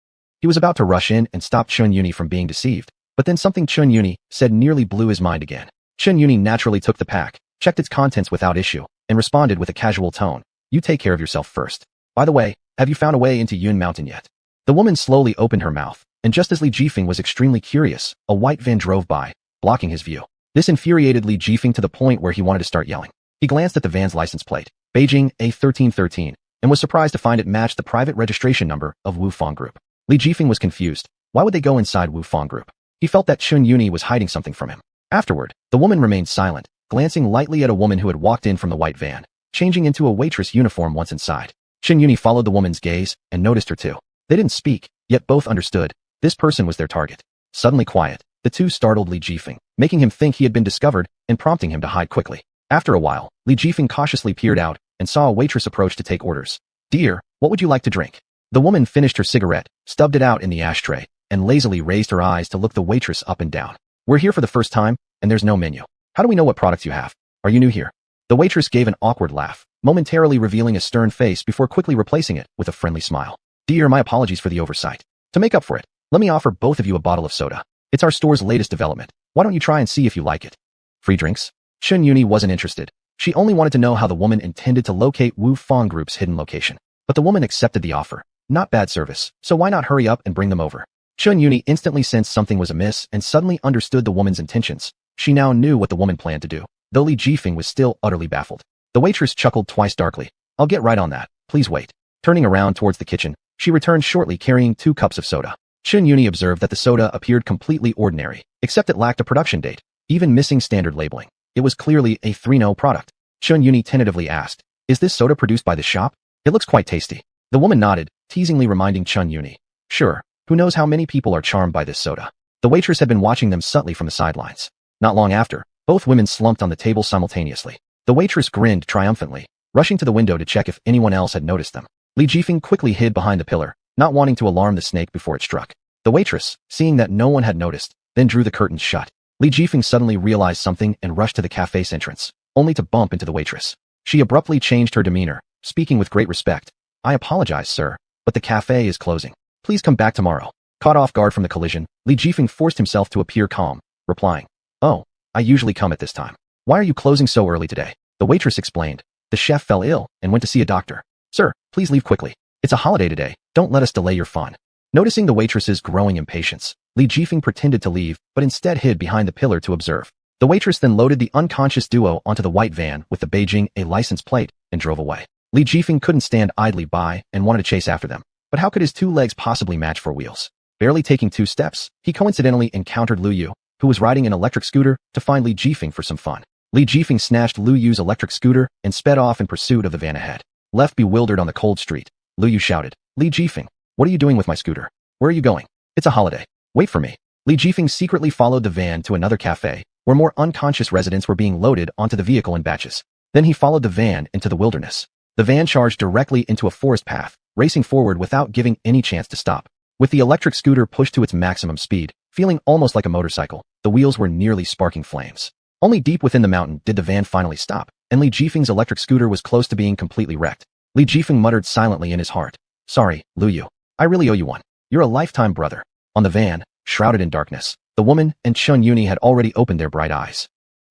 [SPEAKER 1] He was about to rush in and stop Chen Yuni from being deceived, but then something Chen Yuni said nearly blew his mind again. Chen Yuni naturally took the pack, checked its contents without issue, and responded with a casual tone. You take care of yourself first. By the way, have you found a way into Yun Mountain yet? The woman slowly opened her mouth, and just as Li Jifeng was extremely curious, a white van drove by, blocking his view. This infuriated Li Jifeng to the point where he wanted to start yelling. He glanced at the van's license plate, Beijing A1313, and was surprised to find it matched the private registration number of Wu Fong Group. Li Jifeng was confused. Why would they go inside Wu Fong Group? He felt that Chen Yuni was hiding something from him. Afterward, the woman remained silent, glancing lightly at a woman who had walked in from the white van, changing into a waitress uniform once inside. Chen Yuni followed the woman's gaze and noticed her too. They didn't speak, yet both understood. This person was their target. Suddenly quiet, the two startled Li Jifeng, making him think he had been discovered and prompting him to hide quickly. After a while, Li Jifeng cautiously peered out and saw a waitress approach to take orders. Dear, what would you like to drink? The woman finished her cigarette, stubbed it out in the ashtray, and lazily raised her eyes to look the waitress up and down. We're here for the first time, and there's no menu. How do we know what products you have? Are you new here? The waitress gave an awkward laugh, momentarily revealing a stern face before quickly replacing it with a friendly smile. Dear, my apologies for the oversight. To make up for it, let me offer both of you a bottle of soda. It's our store's latest development. Why don't you try and see if you like it? Free drinks? Chen Yuni wasn't interested. She only wanted to know how the woman intended to locate Wu Fong Group's hidden location. But the woman accepted the offer. Not bad service, so why not hurry up and bring them over? Xuanhuan instantly sensed something was amiss and suddenly understood the woman's intentions. She now knew what the woman planned to do, though Li Jifeng was still utterly baffled. The waitress chuckled twice darkly. I'll get right on that. Please wait. Turning around towards the kitchen, she returned shortly carrying 2 cups of soda. Xuanhuan observed that the soda appeared completely ordinary, except it lacked a production date, even missing standard labeling. It was clearly a 3-no product. Xuanhuan tentatively asked, is this soda produced by the shop? It looks quite tasty. The woman nodded, teasingly reminding Xuanhuan. Sure, who knows how many people are charmed by this soda. The waitress had been watching them subtly from the sidelines. Not long after, both women slumped on the table simultaneously. The waitress grinned triumphantly, rushing to the window to check if anyone else had noticed them. Li Jifeng quickly hid behind the pillar, not wanting to alarm the snake before it struck. The waitress, seeing that no one had noticed, then drew the curtains shut. Li Jifeng suddenly realized something and rushed to the cafe's entrance, only to bump into the waitress. She abruptly changed her demeanor, speaking with great respect. I apologize, sir, but the cafe is closing. Please come back tomorrow. Caught off guard from the collision, Li Jifeng forced himself to appear calm, replying, oh, I usually come at this time. Why are you closing so early today? The waitress explained. The chef fell ill and went to see a doctor. Sir, please leave quickly. It's a holiday today. Don't let us delay your fun. Noticing the waitress's growing impatience, Li Jifeng pretended to leave, but instead hid behind the pillar to observe. The waitress then loaded the unconscious duo onto the white van with the Beijing A license plate and drove away. Li Jifeng couldn't stand idly by and wanted to chase after them. But how could his 2 legs possibly match 4 wheels? Barely taking 2 steps, he coincidentally encountered Lu Yu, who was riding an electric scooter to find Li Jifeng for some fun. Li Jifeng snatched Lu Yu's electric scooter and sped off in pursuit of the van ahead. Left bewildered on the cold street, Lu Yu shouted, Li Jifeng, what are you doing with my scooter? Where are you going? It's a holiday. Wait for me. Li Jifeng secretly followed the van to another cafe, where more unconscious residents were being loaded onto the vehicle in batches. Then he followed the van into the wilderness. The van charged directly into a forest path, racing forward without giving any chance to stop. With the electric scooter pushed to its maximum speed, feeling almost like a motorcycle, the wheels were nearly sparking flames. Only deep within the mountain did the van finally stop, and Li Jifeng's electric scooter was close to being completely wrecked. Li Jifeng muttered silently in his heart. Sorry, Lu Yu. I really owe you one. You're a lifetime brother. On the van, shrouded in darkness, the woman and Xuanhuan had already opened their bright eyes.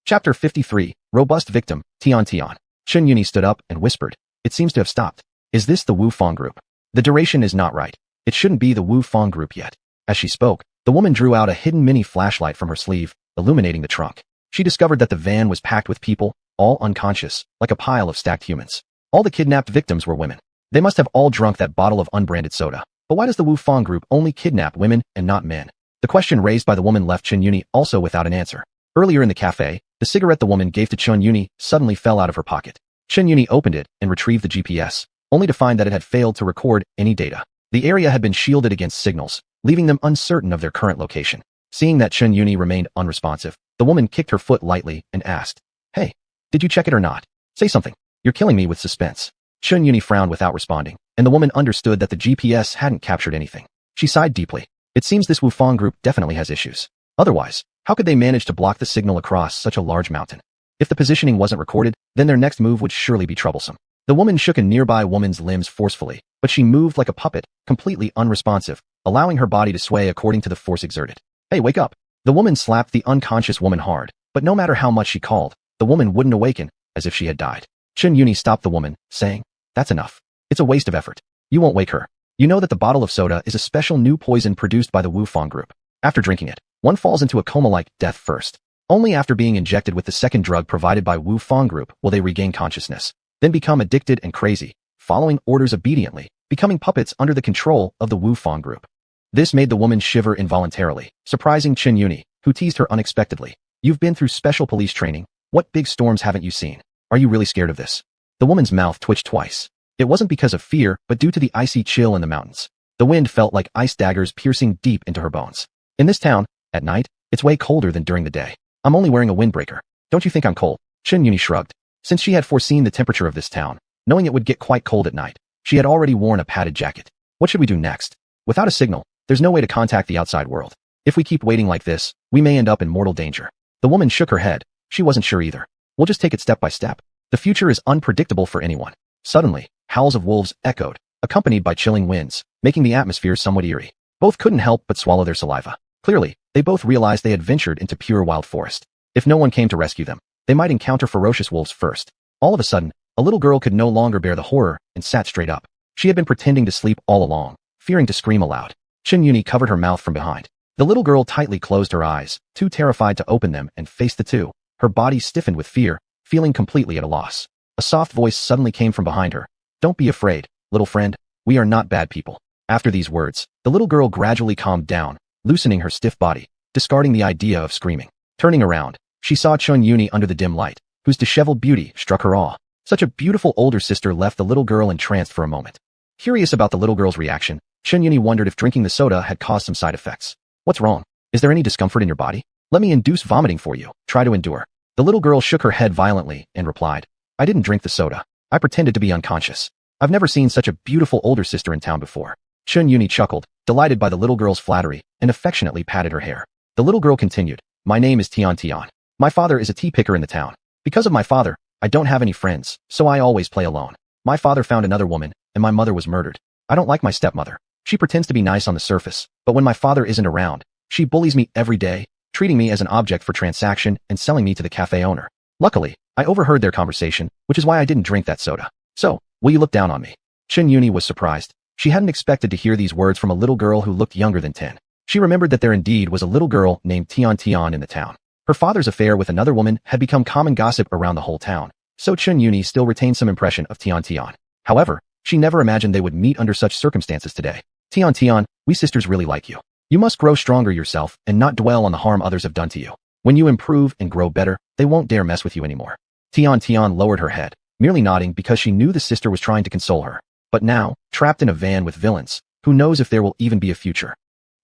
[SPEAKER 1] Chapter 53, Robust Victim, Tian. Xuanhuan stood up and whispered, it seems to have stopped. Is this the Wu Fong group? The duration is not right. It shouldn't be the Wu Fong group yet. As she spoke, the woman drew out a hidden mini flashlight from her sleeve, illuminating the trunk. She discovered that the van was packed with people, all unconscious, like a pile of stacked humans. All the kidnapped victims were women. They must have all drunk that bottle of unbranded soda. But why does the Wu Fong group only kidnap women and not men? The question raised by the woman left Xuanhuan also without an answer. Earlier in the cafe, the cigarette the woman gave to Xuanhuan suddenly fell out of her pocket. Xuanhuan opened it and retrieved the GPS, only to find that it had failed to record any data. The area had been shielded against signals, leaving them uncertain of their current location. Seeing that Xuanhuan remained unresponsive, the woman kicked her foot lightly and asked, Hey, did you check it or not? Say something. You're killing me with suspense. Xuanhuan frowned without responding, and the woman understood that the GPS hadn't captured anything. She sighed deeply. It seems this Wu Fong group definitely has issues. Otherwise, how could they manage to block the signal across such a large mountain? If the positioning wasn't recorded, then their next move would surely be troublesome. The woman shook a nearby woman's limbs forcefully, but she moved like a puppet, completely unresponsive, allowing her body to sway according to the force exerted. Hey, wake up! The woman slapped the unconscious woman hard, but no matter how much she called, the woman wouldn't awaken, as if she had died. Xuanhuan stopped the woman, saying, That's enough. It's a waste of effort. You won't wake her. You know that the bottle of soda is a special new poison produced by the Wu Fong group. After drinking it, one falls into a coma-like death first. Only after being injected with the second drug provided by Wu Fong group will they regain consciousness, then become addicted and crazy, following orders obediently, becoming puppets under the control of the Wu Fong group. This made the woman shiver involuntarily, surprising Xuanhuan, who teased her unexpectedly. You've been through special police training. What big storms haven't you seen? Are you really scared of this? The woman's mouth twitched twice. It wasn't because of fear, but due to the icy chill in the mountains. The wind felt like ice daggers piercing deep into her bones. In this town, at night, it's way colder than during the day. I'm only wearing a windbreaker. Don't you think I'm cold? Xuanhuan shrugged. Since she had foreseen the temperature of this town, knowing it would get quite cold at night, she had already worn a padded jacket. What should we do next? Without a signal, there's no way to contact the outside world. If we keep waiting like this, we may end up in mortal danger. The woman shook her head. She wasn't sure either. We'll just take it step by step. The future is unpredictable for anyone. Suddenly, howls of wolves echoed, accompanied by chilling winds, making the atmosphere somewhat eerie. Both couldn't help but swallow their saliva. Clearly, they both realized they had ventured into pure wild forest. If no one came to rescue them, they might encounter ferocious wolves first. All of a sudden, a little girl could no longer bear the horror and sat straight up. She had been pretending to sleep all along, fearing to scream aloud. Chen Yuni covered her mouth from behind. The little girl tightly closed her eyes, too terrified to open them and face the two. Her body stiffened with fear, feeling completely at a loss. A soft voice suddenly came from behind her. Don't be afraid, little friend. We are not bad people. After these words, the little girl gradually calmed down, loosening her stiff body, discarding the idea of screaming. Turning around, she saw Chen Yuni under the dim light, whose disheveled beauty struck her awe. Such a beautiful older sister left the little girl entranced for a moment. Curious about the little girl's reaction, Chen Yuni wondered if drinking the soda had caused some side effects. What's wrong? Is there any discomfort in your body? Let me induce vomiting for you. Try to endure. The little girl shook her head violently and replied, I didn't drink the soda. I pretended to be unconscious. I've never seen such a beautiful older sister in town before. Chen Yuni chuckled, delighted by the little girl's flattery, and affectionately patted her hair. The little girl continued, My name is Tian Tian. My father is a tea picker in the town. Because of my father, I don't have any friends, so I always play alone. My father found another woman, and my mother was murdered. I don't like my stepmother. She pretends to be nice on the surface, but when my father isn't around, she bullies me every day, treating me as an object for transaction and selling me to the cafe owner. Luckily, I overheard their conversation, which is why I didn't drink that soda. So, will you look down on me? Chen Yuni was surprised. She hadn't expected to hear these words from a little girl who looked younger than 10. She remembered that there indeed was a little girl named Tian Tian in the town. Her father's affair with another woman had become common gossip around the whole town, so Chen Yuni still retained some impression of Tian Tian. However, she never imagined they would meet under such circumstances today. Tian Tian, we sisters really like you. You must grow stronger yourself and not dwell on the harm others have done to you. When you improve and grow better, they won't dare mess with you anymore. Tian Tian lowered her head, merely nodding because she knew the sister was trying to console her. But now, trapped in a van with villains, who knows if there will even be a future.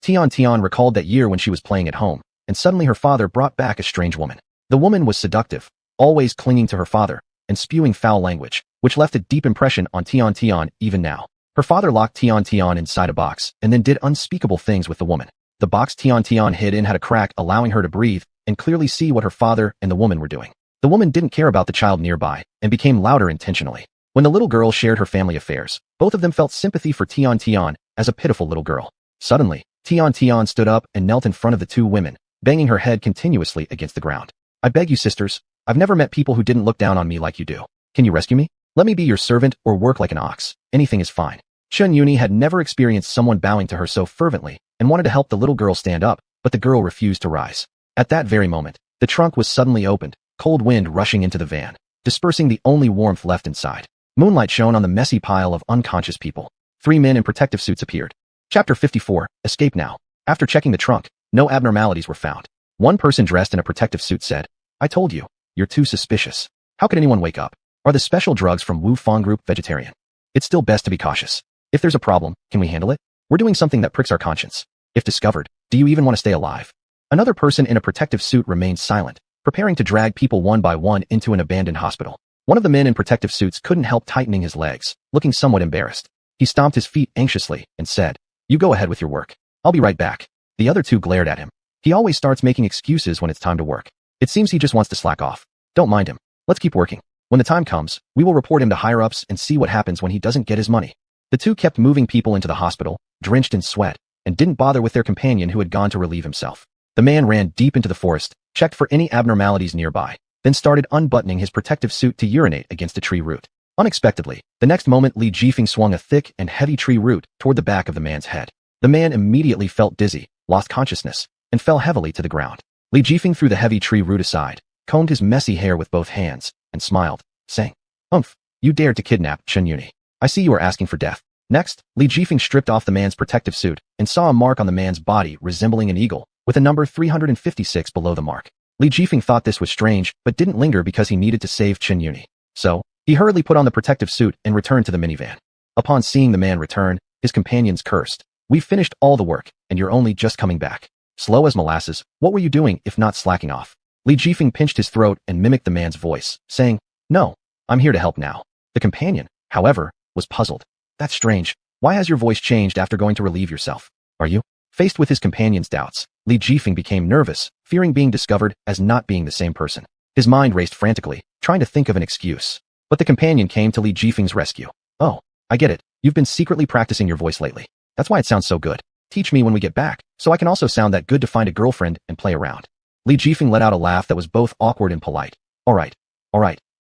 [SPEAKER 1] Tian Tian recalled that year when she was playing at home, and suddenly her father brought back a strange woman. The woman was seductive, always clinging to her father, and spewing foul language, which left a deep impression on Tian Tian even now. Her father locked Tian Tian inside a box and then did unspeakable things with the woman. The box Tian Tian hid in had a crack allowing her to breathe and clearly see what her father and the woman were doing. The woman didn't care about the child nearby and became louder intentionally. When the little girl shared her family affairs, both of them felt sympathy for Tian Tian as a pitiful little girl. Suddenly, Tian Tian stood up and knelt in front of the two women, banging her head continuously against the ground. I beg you sisters, I've never met people who didn't look down on me like you do. Can you rescue me? Let me be your servant or work like an ox. Anything is fine. Chen Yuni had never experienced someone bowing to her so fervently and wanted to help the little girl stand up, but the girl refused to rise. At that very moment, the trunk was suddenly opened, cold wind rushing into the van, dispersing the only warmth left inside. Moonlight shone on the messy pile of unconscious people. 3 men in protective suits appeared. Chapter 54, Escape Now. After checking the trunk, no abnormalities were found. One person dressed in a protective suit said, I told you, you're too suspicious. How could anyone wake up? Are the special drugs from Wu Fang Group vegetarian? It's still best to be cautious. If there's a problem, can we handle it? We're doing something that pricks our conscience. If discovered, do you even want to stay alive? Another person in a protective suit remained silent, preparing to drag people one by one into an abandoned hospital. One of the men in protective suits couldn't help tightening his legs, looking somewhat embarrassed. He stomped his feet anxiously and said, You go ahead with your work. I'll be right back. The other two glared at him. He always starts making excuses when it's time to work. It seems he just wants to slack off. Don't mind him. Let's keep working. When the time comes, we will report him to higher-ups and see what happens when he doesn't get his money. The two kept moving people into the hospital, drenched in sweat, and didn't bother with their companion who had gone to relieve himself. The man ran deep into the forest, checked for any abnormalities nearby, then started unbuttoning his protective suit to urinate against a tree root. Unexpectedly, the next moment Li Jifeng swung a thick and heavy tree root toward the back of the man's head. The man immediately felt dizzy, lost consciousness, and fell heavily to the ground. Li Jifeng threw the heavy tree root aside, combed his messy hair with both hands, and smiled, saying, You dared to kidnap Chen Yuni. I see you are asking for death. Next, Li Jifeng stripped off the man's protective suit and saw a mark on the man's body resembling an eagle, with a number 356 below the mark. Li Jifeng thought this was strange, but didn't linger because he needed to save Chen Yuni. So, he hurriedly put on the protective suit and returned to the minivan. Upon seeing the man return, his companions cursed. We've finished all the work, and you're only just coming back. Slow as molasses, what were you doing if not slacking off? Li Jifeng pinched his throat and mimicked the man's voice, saying, No, I'm here to help now. The companion, however, was puzzled. That's strange. Why has your voice changed after going to relieve yourself? Are you? Faced with his companion's doubts, Li Jifeng became nervous, fearing being discovered as not being the same person. His mind raced frantically, trying to think of an excuse. But the companion came to Li Jifeng's rescue. Oh, I get it. You've been secretly practicing your voice lately. That's why it sounds so good. Teach me when we get back, so I can also sound that good to find a girlfriend and play around. Li Jifeng let out a laugh that was both awkward and polite. All right,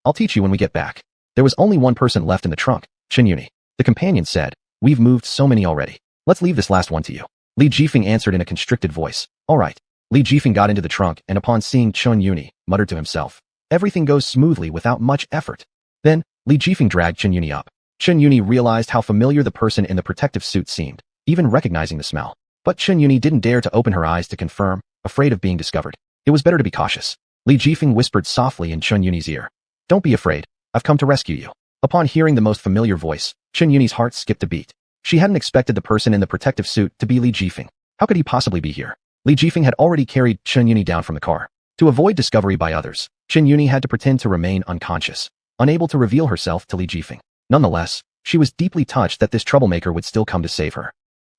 [SPEAKER 1] I'll teach you when we get back. There was only one person left in the trunk, Chen Yuni. The companion said, We've moved so many already. Let's leave this last one to you. Li Jifeng answered in a constricted voice. All right. Li Jifeng got into the trunk and upon seeing Xuanhuan, muttered to himself. Everything goes smoothly without much effort. Then, Li Jifeng dragged Xuanhuan up. Xuanhuan realized how familiar the person in the protective suit seemed, even recognizing the smell. But Xuanhuan didn't dare to open her eyes to confirm, afraid of being discovered. It was better to be cautious. Li Jifeng whispered softly in Xuanhuan's ear. Don't be afraid. I've come to rescue you. Upon hearing the most familiar voice, Xuanhuan's heart skipped a beat. She hadn't expected the person in the protective suit to be Li Jifeng. How could he possibly be here? Li Jifeng had already carried Xuanhuan down from the car. To avoid discovery by others, Xuanhuan had to pretend to remain unconscious, unable to reveal herself to Li Jifeng. Nonetheless, she was deeply touched that this troublemaker would still come to save her.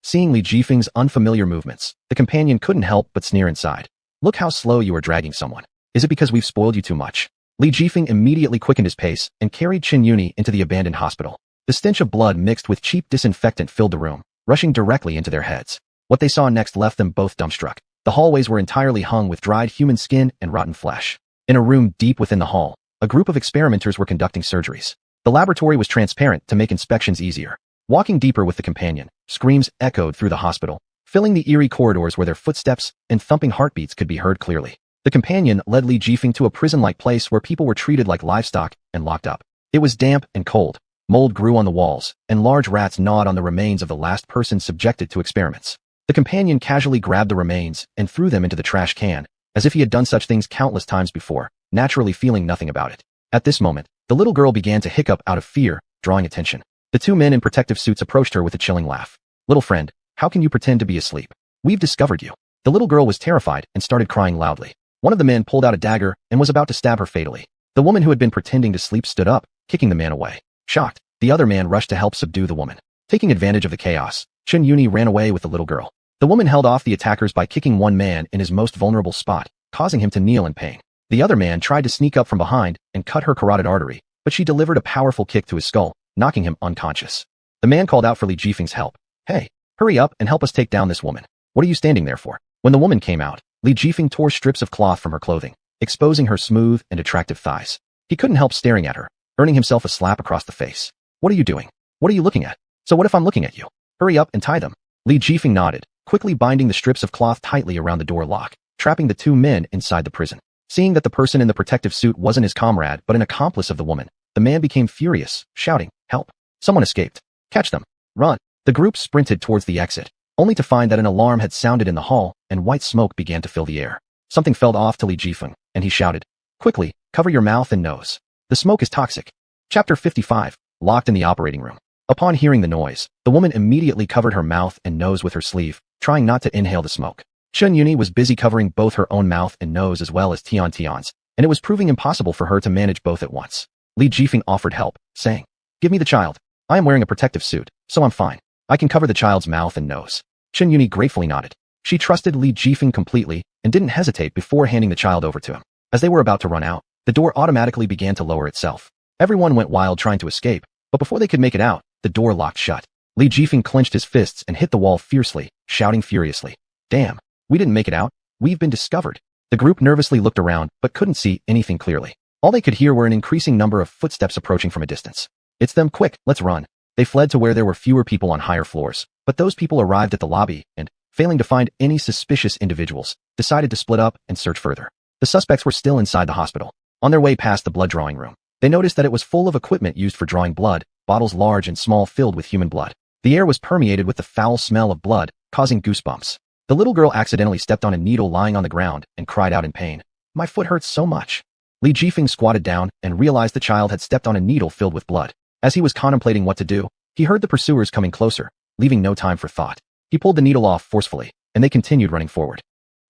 [SPEAKER 1] Seeing Li Jifeng's unfamiliar movements, the companion couldn't help but sneer inside. Look how slow you are dragging someone. Is it because we've spoiled you too much? Li Jifeng immediately quickened his pace and carried Xuanhuan into the abandoned hospital. The stench of blood mixed with cheap disinfectant filled the room, rushing directly into their heads. What they saw next left them both dumbstruck. The hallways were entirely hung with dried human skin and rotten flesh. In a room deep within the hall, a group of experimenters were conducting surgeries. The laboratory was transparent to make inspections easier. Walking deeper with the companion, screams echoed through the hospital, filling the eerie corridors where their footsteps and thumping heartbeats could be heard clearly. The companion led Li Jifeng to a prison-like place where people were treated like livestock and locked up. It was damp and cold. Mold grew on the walls, and large rats gnawed on the remains of the last person subjected to experiments. The companion casually grabbed the remains and threw them into the trash can, as if he had done such things countless times before, naturally feeling nothing about it. At this moment, the little girl began to hiccup out of fear, drawing attention. The two men in protective suits approached her with a chilling laugh. Little friend, how can you pretend to be asleep? We've discovered you. The little girl was terrified and started crying loudly. One of the men pulled out a dagger and was about to stab her fatally. The woman who had been pretending to sleep stood up, kicking the man away. Shocked, the other man rushed to help subdue the woman. Taking advantage of the chaos, Xuanhuan ran away with the little girl. The woman held off the attackers by kicking one man in his most vulnerable spot, causing him to kneel in pain. The other man tried to sneak up from behind and cut her carotid artery, but she delivered a powerful kick to his skull, knocking him unconscious. The man called out for Li Jifeng's help. Hey, hurry up and help us take down this woman. What are you standing there for? When the woman came out, Li Jifeng tore strips of cloth from her clothing, exposing her smooth and attractive thighs. He couldn't help staring at her, earning himself a slap across the face. What are you doing? What are you looking at? So what if I'm looking at you? Hurry up and tie them. Li Jifeng nodded, quickly binding the strips of cloth tightly around the door lock, trapping the two men inside the prison. Seeing that the person in the protective suit wasn't his comrade but an accomplice of the woman, the man became furious, shouting, "Help! Someone escaped! Catch them! Run!" The group sprinted towards the exit, only to find that an alarm had sounded in the hall and white smoke began to fill the air. Something fell off to Li Jifeng, and he shouted, "Quickly, cover your mouth and nose. The smoke is toxic." Chapter 55, Locked in the operating room. Upon hearing the noise, the woman immediately covered her mouth and nose with her sleeve, trying not to inhale the smoke. Xuanhuan was busy covering both her own mouth and nose as well as Tian's, and it was proving impossible for her to manage both at once. Li Jifeng offered help, saying, "Give me the child. I am wearing a protective suit, so I'm fine. I can cover the child's mouth and nose." Xuanhuan gratefully nodded. She trusted Li Jifeng completely and didn't hesitate before handing the child over to him. As they were about to run out, the door automatically began to lower itself. Everyone went wild trying to escape, but before they could make it out, the door locked shut. Li Jifeng clenched his fists and hit the wall fiercely, shouting furiously, "Damn, we didn't make it out. We've been discovered." The group nervously looked around but couldn't see anything clearly. All they could hear were an increasing number of footsteps approaching from a distance. "It's them, quick, let's run." They fled to where there were fewer people on higher floors, but those people arrived at the lobby and, failing to find any suspicious individuals, decided to split up and search further. The suspects were still inside the hospital. On their way past the blood drawing room, they noticed that it was full of equipment used for drawing blood, bottles large and small filled with human blood. The air was permeated with the foul smell of blood, causing goosebumps. The little girl accidentally stepped on a needle lying on the ground and cried out in pain. "My foot hurts so much." Li Jifeng squatted down and realized the child had stepped on a needle filled with blood. As he was contemplating what to do, he heard the pursuers coming closer, leaving no time for thought. He pulled the needle off forcefully, and they continued running forward.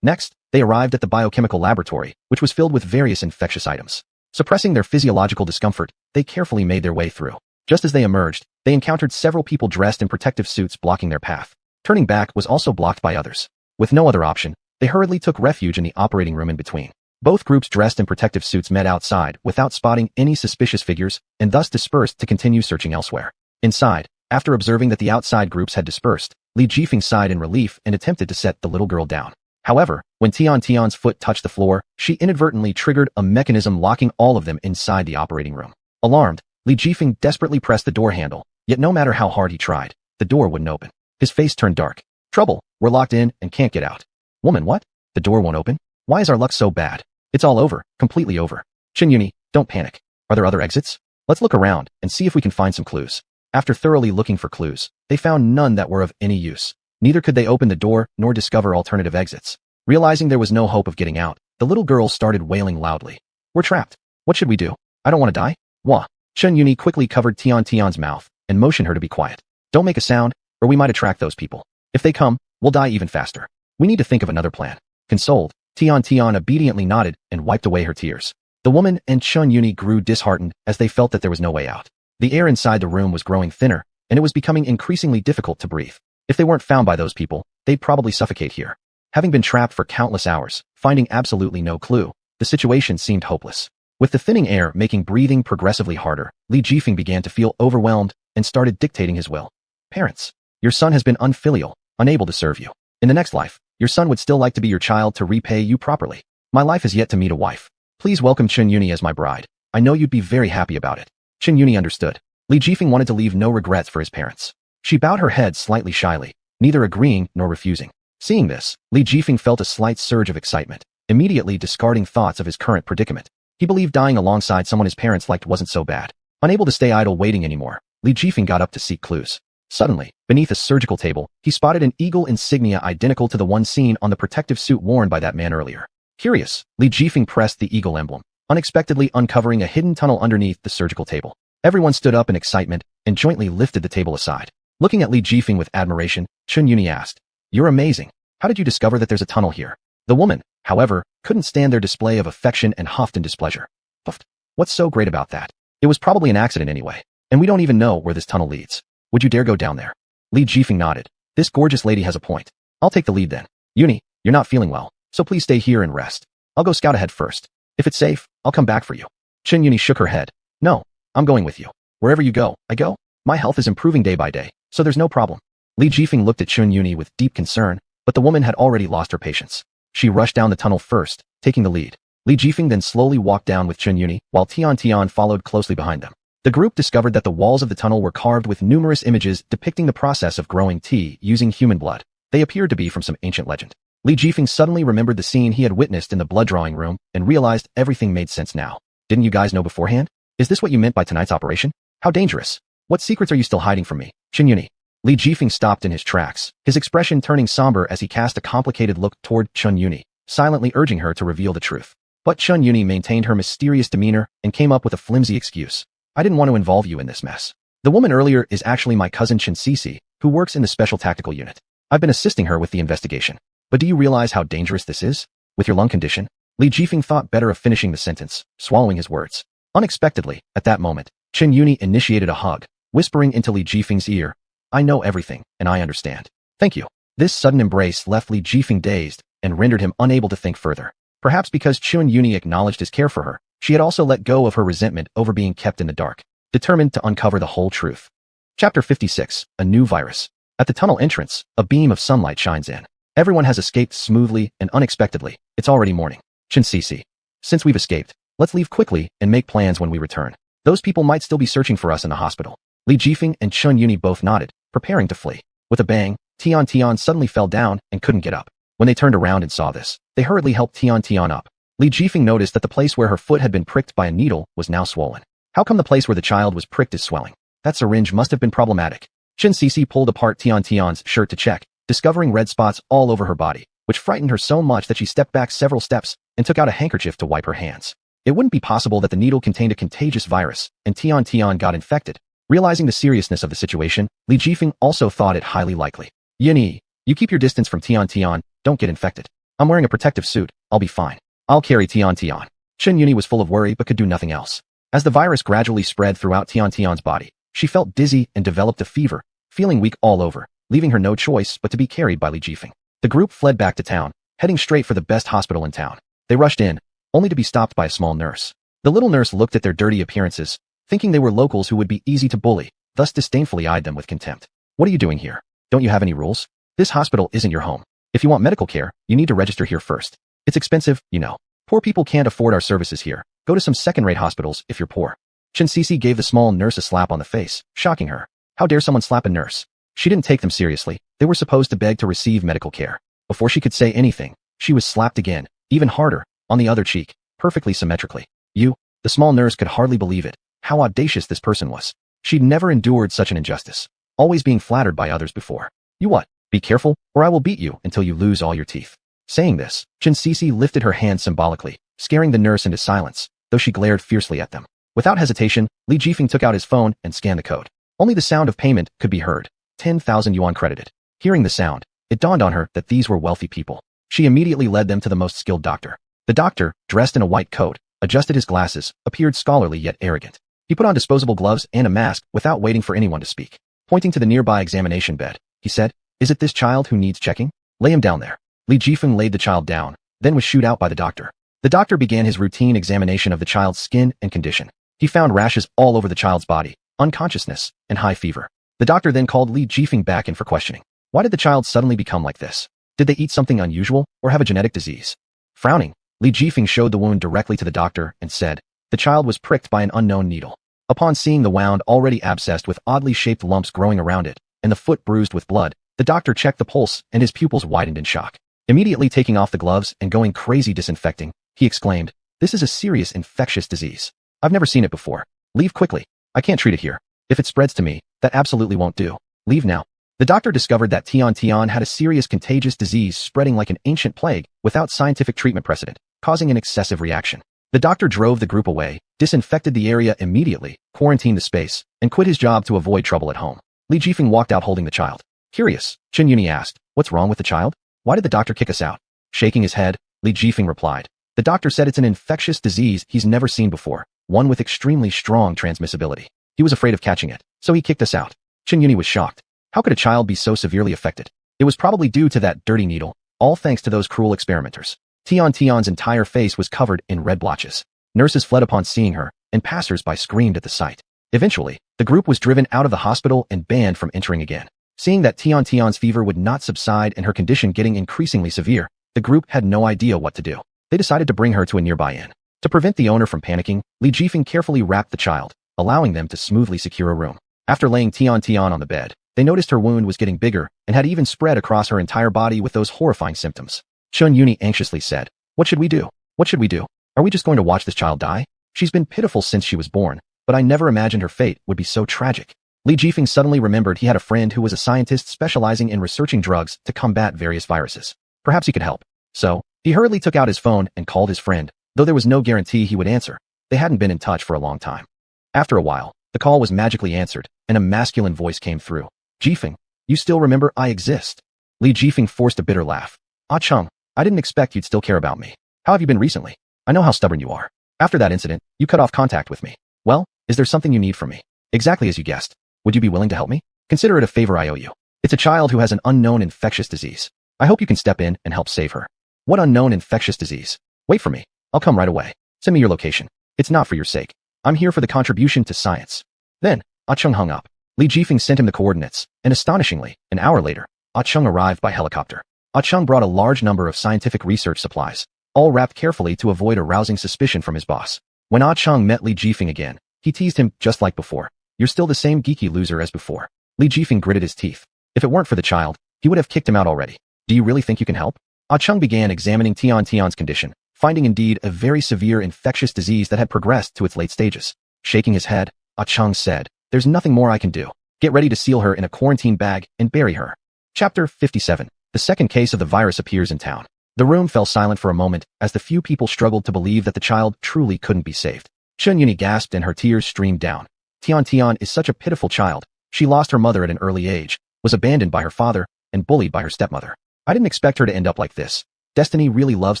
[SPEAKER 1] Next, they arrived at the biochemical laboratory, which was filled with various infectious items. Suppressing their physiological discomfort, they carefully made their way through. Just as they emerged, they encountered several people dressed in protective suits blocking their path. Turning back was also blocked by others. With no other option, they hurriedly took refuge in the operating room in between. Both groups dressed in protective suits met outside without spotting any suspicious figures and thus dispersed to continue searching elsewhere. Inside, after observing that the outside groups had dispersed, Li Jifeng sighed in relief and attempted to set the little girl down. However, when Tian's foot touched the floor, she inadvertently triggered a mechanism locking all of them inside the operating room. Alarmed, Li Jifeng desperately pressed the door handle, yet no matter how hard he tried, the door wouldn't open. His face turned dark. "Trouble, We're locked in and can't get out. Woman, what? The door won't open? Why is our luck so bad? It's all over, completely over. Xuanhuan, don't panic. Are there other exits? Let's look around and see if we can find some clues. After thoroughly looking for clues, they found none that were of any use. Neither could they open the door nor discover alternative exits. Realizing there was no hope of getting out, the little girl started wailing loudly. We're trapped. What should we do? I don't want to die. Wah. Xuanhuan quickly covered Tian's mouth and motioned her to be quiet. Don't make a sound, or we might attract those people. If they come, we'll die even faster. We need to think of another plan. Consoled, Tian obediently nodded and wiped away her tears. The woman and Xuanhuan grew disheartened as they felt that there was no way out. The air inside the room was growing thinner, and it was becoming increasingly difficult to breathe. If they weren't found by those people, they'd probably suffocate here. Having been trapped for countless hours, finding absolutely no clue, the situation seemed hopeless. With the thinning air making breathing progressively harder, Li Jifeng began to feel overwhelmed and started dictating his will. Parents, your son has been unfilial, unable to serve you. In the next life, your son would still like to be your child to repay you properly. My life is yet to meet a wife. Please welcome Xuanhuan as my bride. I know you'd be very happy about it. Xuanhuan understood. Li Jifeng wanted to leave no regrets for his parents. She bowed her head slightly shyly, neither agreeing nor refusing. Seeing this, Li Jifeng felt a slight surge of excitement, immediately discarding thoughts of his current predicament. He believed dying alongside someone his parents liked wasn't so bad. Unable to stay idle waiting anymore, Li Jifeng got up to seek clues. Suddenly, beneath a surgical table, he spotted an eagle insignia identical to the one seen on the protective suit worn by that man earlier. Curious, Li Jifeng pressed the eagle emblem, unexpectedly uncovering a hidden tunnel underneath the surgical table. Everyone stood up in excitement and jointly lifted the table aside. Looking at Li Jifeng with admiration, Xuanhuan asked, "You're amazing. How did you discover that there's a tunnel here?" The woman, however, couldn't stand their display of affection and huffed in displeasure. Puffed. What's so great about that? It was probably an accident anyway, and we don't even know where this tunnel leads. Would you dare go down there? Li Jifeng nodded. This gorgeous lady has a point. I'll take the lead then. Uni, you're not feeling well, so please stay here and rest. I'll go scout ahead first. If it's safe, I'll come back for you. Xuanhuan shook her head. No, I'm going with you. Wherever you go, I go. My health is improving day by day, so there's no problem. Li Jifeng looked at Xuanhuan with deep concern, but the woman had already lost her patience. She rushed down the tunnel first, taking the lead. Li Jifeng then slowly walked down with Xuanhuan, while Tian followed closely behind them. The group discovered that the walls of the tunnel were carved with numerous images depicting the process of growing tea using human blood. They appeared to be from some ancient legend. Li Jifeng suddenly remembered the scene he had witnessed in the blood drawing room and realized everything made sense now. Didn't you guys know beforehand? Is this what you meant by tonight's operation? How dangerous? What secrets are you still hiding from me? Xuanhuan. Li Jifeng stopped in his tracks, his expression turning somber as he cast a complicated look toward Xuanhuan, silently urging her to reveal the truth. But Xuanhuan maintained her mysterious demeanor and came up with a flimsy excuse. I didn't want to involve you in this mess. The woman earlier is actually my cousin Synopsis, who works in the Special Tactical Unit. I've been assisting her with the investigation. But do you realize how dangerous this is? With your lung condition? Li Jifeng thought better of finishing the sentence, swallowing his words. Unexpectedly, at that moment, Xuanhuan initiated a hug, whispering into Li Jifeng's ear, I know everything, and I understand. Thank you. This sudden embrace left Li Jifeng dazed and rendered him unable to think further. Perhaps because Xuanhuan acknowledged his care for her, she had also let go of her resentment over being kept in the dark, determined to uncover the whole truth. Chapter 56, A New Virus. At the tunnel entrance, a beam of sunlight shines in. Everyone has escaped smoothly and unexpectedly. It's already morning. Synopsis. Since we've escaped, let's leave quickly and make plans when we return. Those people might still be searching for us in the hospital. Li Jifeng and Xuanhuan both nodded, preparing to flee. With a bang, Tian suddenly fell down and couldn't get up. When they turned around and saw this, they hurriedly helped Tian up. Li Jifeng noticed that the place where her foot had been pricked by a needle was now swollen. How come the place where the child was pricked is swelling? That syringe must have been problematic. Synopsis pulled apart Tian's shirt to check, discovering red spots all over her body, which frightened her so much that she stepped back several steps and took out a handkerchief to wipe her hands. It wouldn't be possible that the needle contained a contagious virus, and Tian got infected. Realizing the seriousness of the situation, Li Jifeng also thought it highly likely. Yini, you keep your distance from Tian, don't get infected. I'm wearing a protective suit, I'll be fine. I'll carry Tian. Xuanhuan was full of worry but could do nothing else. As the virus gradually spread throughout Tian's body, she felt dizzy and developed a fever, feeling weak all over, leaving her no choice but to be carried by Li Jifeng. The group fled back to town, heading straight for the best hospital in town. They rushed in, only to be stopped by a small nurse. The little nurse looked at their dirty appearances, thinking they were locals who would be easy to bully, thus disdainfully eyed them with contempt. What are you doing here? Don't you have any rules? This hospital isn't your home. If you want medical care, you need to register here first. It's expensive, you know. Poor people can't afford our services here. Go to some second-rate hospitals if you're poor. Synopsis gave the small nurse a slap on the face, shocking her. How dare someone slap a nurse? She didn't take them seriously. They were supposed to beg to receive medical care. Before she could say anything, she was slapped again, even harder, on the other cheek, perfectly symmetrically. The small nurse could hardly believe it. How audacious this person was. She'd never endured such an injustice. Always being flattered by others before. You what? Be careful, or I will beat you until you lose all your teeth. Saying this, Chen Sisi lifted her hand symbolically, scaring the nurse into silence, though she glared fiercely at them. Without hesitation, Li Jifeng took out his phone and scanned the code. Only the sound of payment could be heard. 10,000 yuan credited. Hearing the sound, it dawned on her that these were wealthy people. She immediately led them to the most skilled doctor. The doctor, dressed in a white coat, adjusted his glasses, appeared scholarly yet arrogant. He put on disposable gloves and a mask without waiting for anyone to speak. Pointing to the nearby examination bed, he said, "Is it this child who needs checking? Lay him down there." Li Jifeng laid the child down, then was shooed out by the doctor. The doctor began his routine examination of the child's skin and condition. He found rashes all over the child's body, unconsciousness, and high fever. The doctor then called Li Jifeng back in for questioning. Why did the child suddenly become like this? Did they eat something unusual or have a genetic disease? Frowning, Li Jifeng showed the wound directly to the doctor and said, "The child was pricked by an unknown needle." Upon seeing the wound already abscessed with oddly shaped lumps growing around it, and the foot bruised with blood, the doctor checked the pulse and his pupils widened in shock. Immediately taking off the gloves and going crazy disinfecting, he exclaimed, "This is a serious infectious disease. I've never seen it before. Leave quickly. I can't treat it here. If it spreads to me, that absolutely won't do. Leave now." The doctor discovered that Tian had a serious contagious disease spreading like an ancient plague without scientific treatment precedent, causing an excessive reaction. The doctor drove the group away, disinfected the area immediately, quarantined the space, and quit his job to avoid trouble at home. Li Jifeng walked out holding the child. Curious, Chen Yuni asked, "What's wrong with the child? Why did the doctor kick us out?" Shaking his head, Li Jifeng replied, "The doctor said it's an infectious disease he's never seen before, one with extremely strong transmissibility. He was afraid of catching it, so he kicked us out." Chen Yuni was shocked. How could a child be so severely affected? It was probably due to that dirty needle, all thanks to those cruel experimenters. Tian's entire face was covered in red blotches. Nurses fled upon seeing her, and passers-by screamed at the sight. Eventually, the group was driven out of the hospital and banned from entering again. Seeing that Tian's fever would not subside and her condition getting increasingly severe, the group had no idea what to do. They decided to bring her to a nearby inn. To prevent the owner from panicking, Li Jifeng carefully wrapped the child, allowing them to smoothly secure a room. After laying Tian on the bed, they noticed her wound was getting bigger and had even spread across her entire body with those horrifying symptoms. Chen Yuni anxiously said, "What should we do? What should we do? Are we just going to watch this child die? She's been pitiful since she was born, but I never imagined her fate would be so tragic." Li Jifeng suddenly remembered he had a friend who was a scientist specializing in researching drugs to combat various viruses. Perhaps he could help. So, he hurriedly took out his phone and called his friend, though there was no guarantee he would answer. They hadn't been in touch for a long time. After a while, the call was magically answered, and a masculine voice came through. "Jifeng, you still remember I exist?" Li Jifeng forced a bitter laugh. "Ah Chung, I didn't expect you'd still care about me. How have you been recently? I know how stubborn you are. After that incident, you cut off contact with me. Well, is there something you need from me?" "Exactly as you guessed. Would you be willing to help me? Consider it a favor I owe you. It's a child who has an unknown infectious disease. I hope you can step in and help save her." "What unknown infectious disease?" "Wait for me. I'll come right away. Send me your location. It's not for your sake. I'm here for the contribution to science." Then, Ah Chung hung up. Li Jifeng sent him the coordinates, and astonishingly, an hour later, Ah Chung arrived by helicopter. Ah Chung brought a large number of scientific research supplies, all wrapped carefully to avoid arousing suspicion from his boss. When Ah Chung met Li Jifeng again, he teased him just like before. "You're still the same geeky loser as before." Li Jifeng gritted his teeth. If it weren't for the child, he would have kicked him out already. "Do you really think you can help?" Ah Chung began examining Tian's condition, finding indeed a very severe infectious disease that had progressed to its late stages. Shaking his head, Ah Chung said, "There's nothing more I can do. Get ready to seal her in a quarantine bag and bury her." Chapter 57. The second case of the virus appears in town. The room fell silent for a moment as the few people struggled to believe that the child truly couldn't be saved. Chen Yuni gasped and her tears streamed down. Tian is such a pitiful child. She lost her mother at an early age, was abandoned by her father, and bullied by her stepmother. I didn't expect her to end up like this. Destiny really loves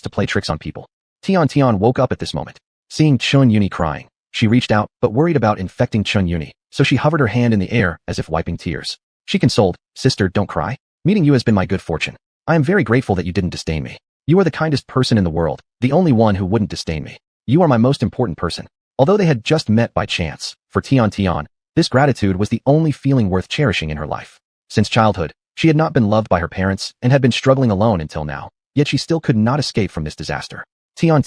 [SPEAKER 1] to play tricks on people. Tian woke up at this moment. Seeing Chen Yuni crying, she reached out but worried about infecting Chen Yuni, so she hovered her hand in the air as if wiping tears. She consoled, "Sister, don't cry. Meeting you has been my good fortune. I am very grateful that you didn't disdain me. You are the kindest person in the world, the only one who wouldn't disdain me. You are my most important person." Although they had just met by chance, for Tian, this gratitude was the only feeling worth cherishing in her life. Since childhood, she had not been loved by her parents and had been struggling alone until now, yet she still could not escape from this disaster. Tian,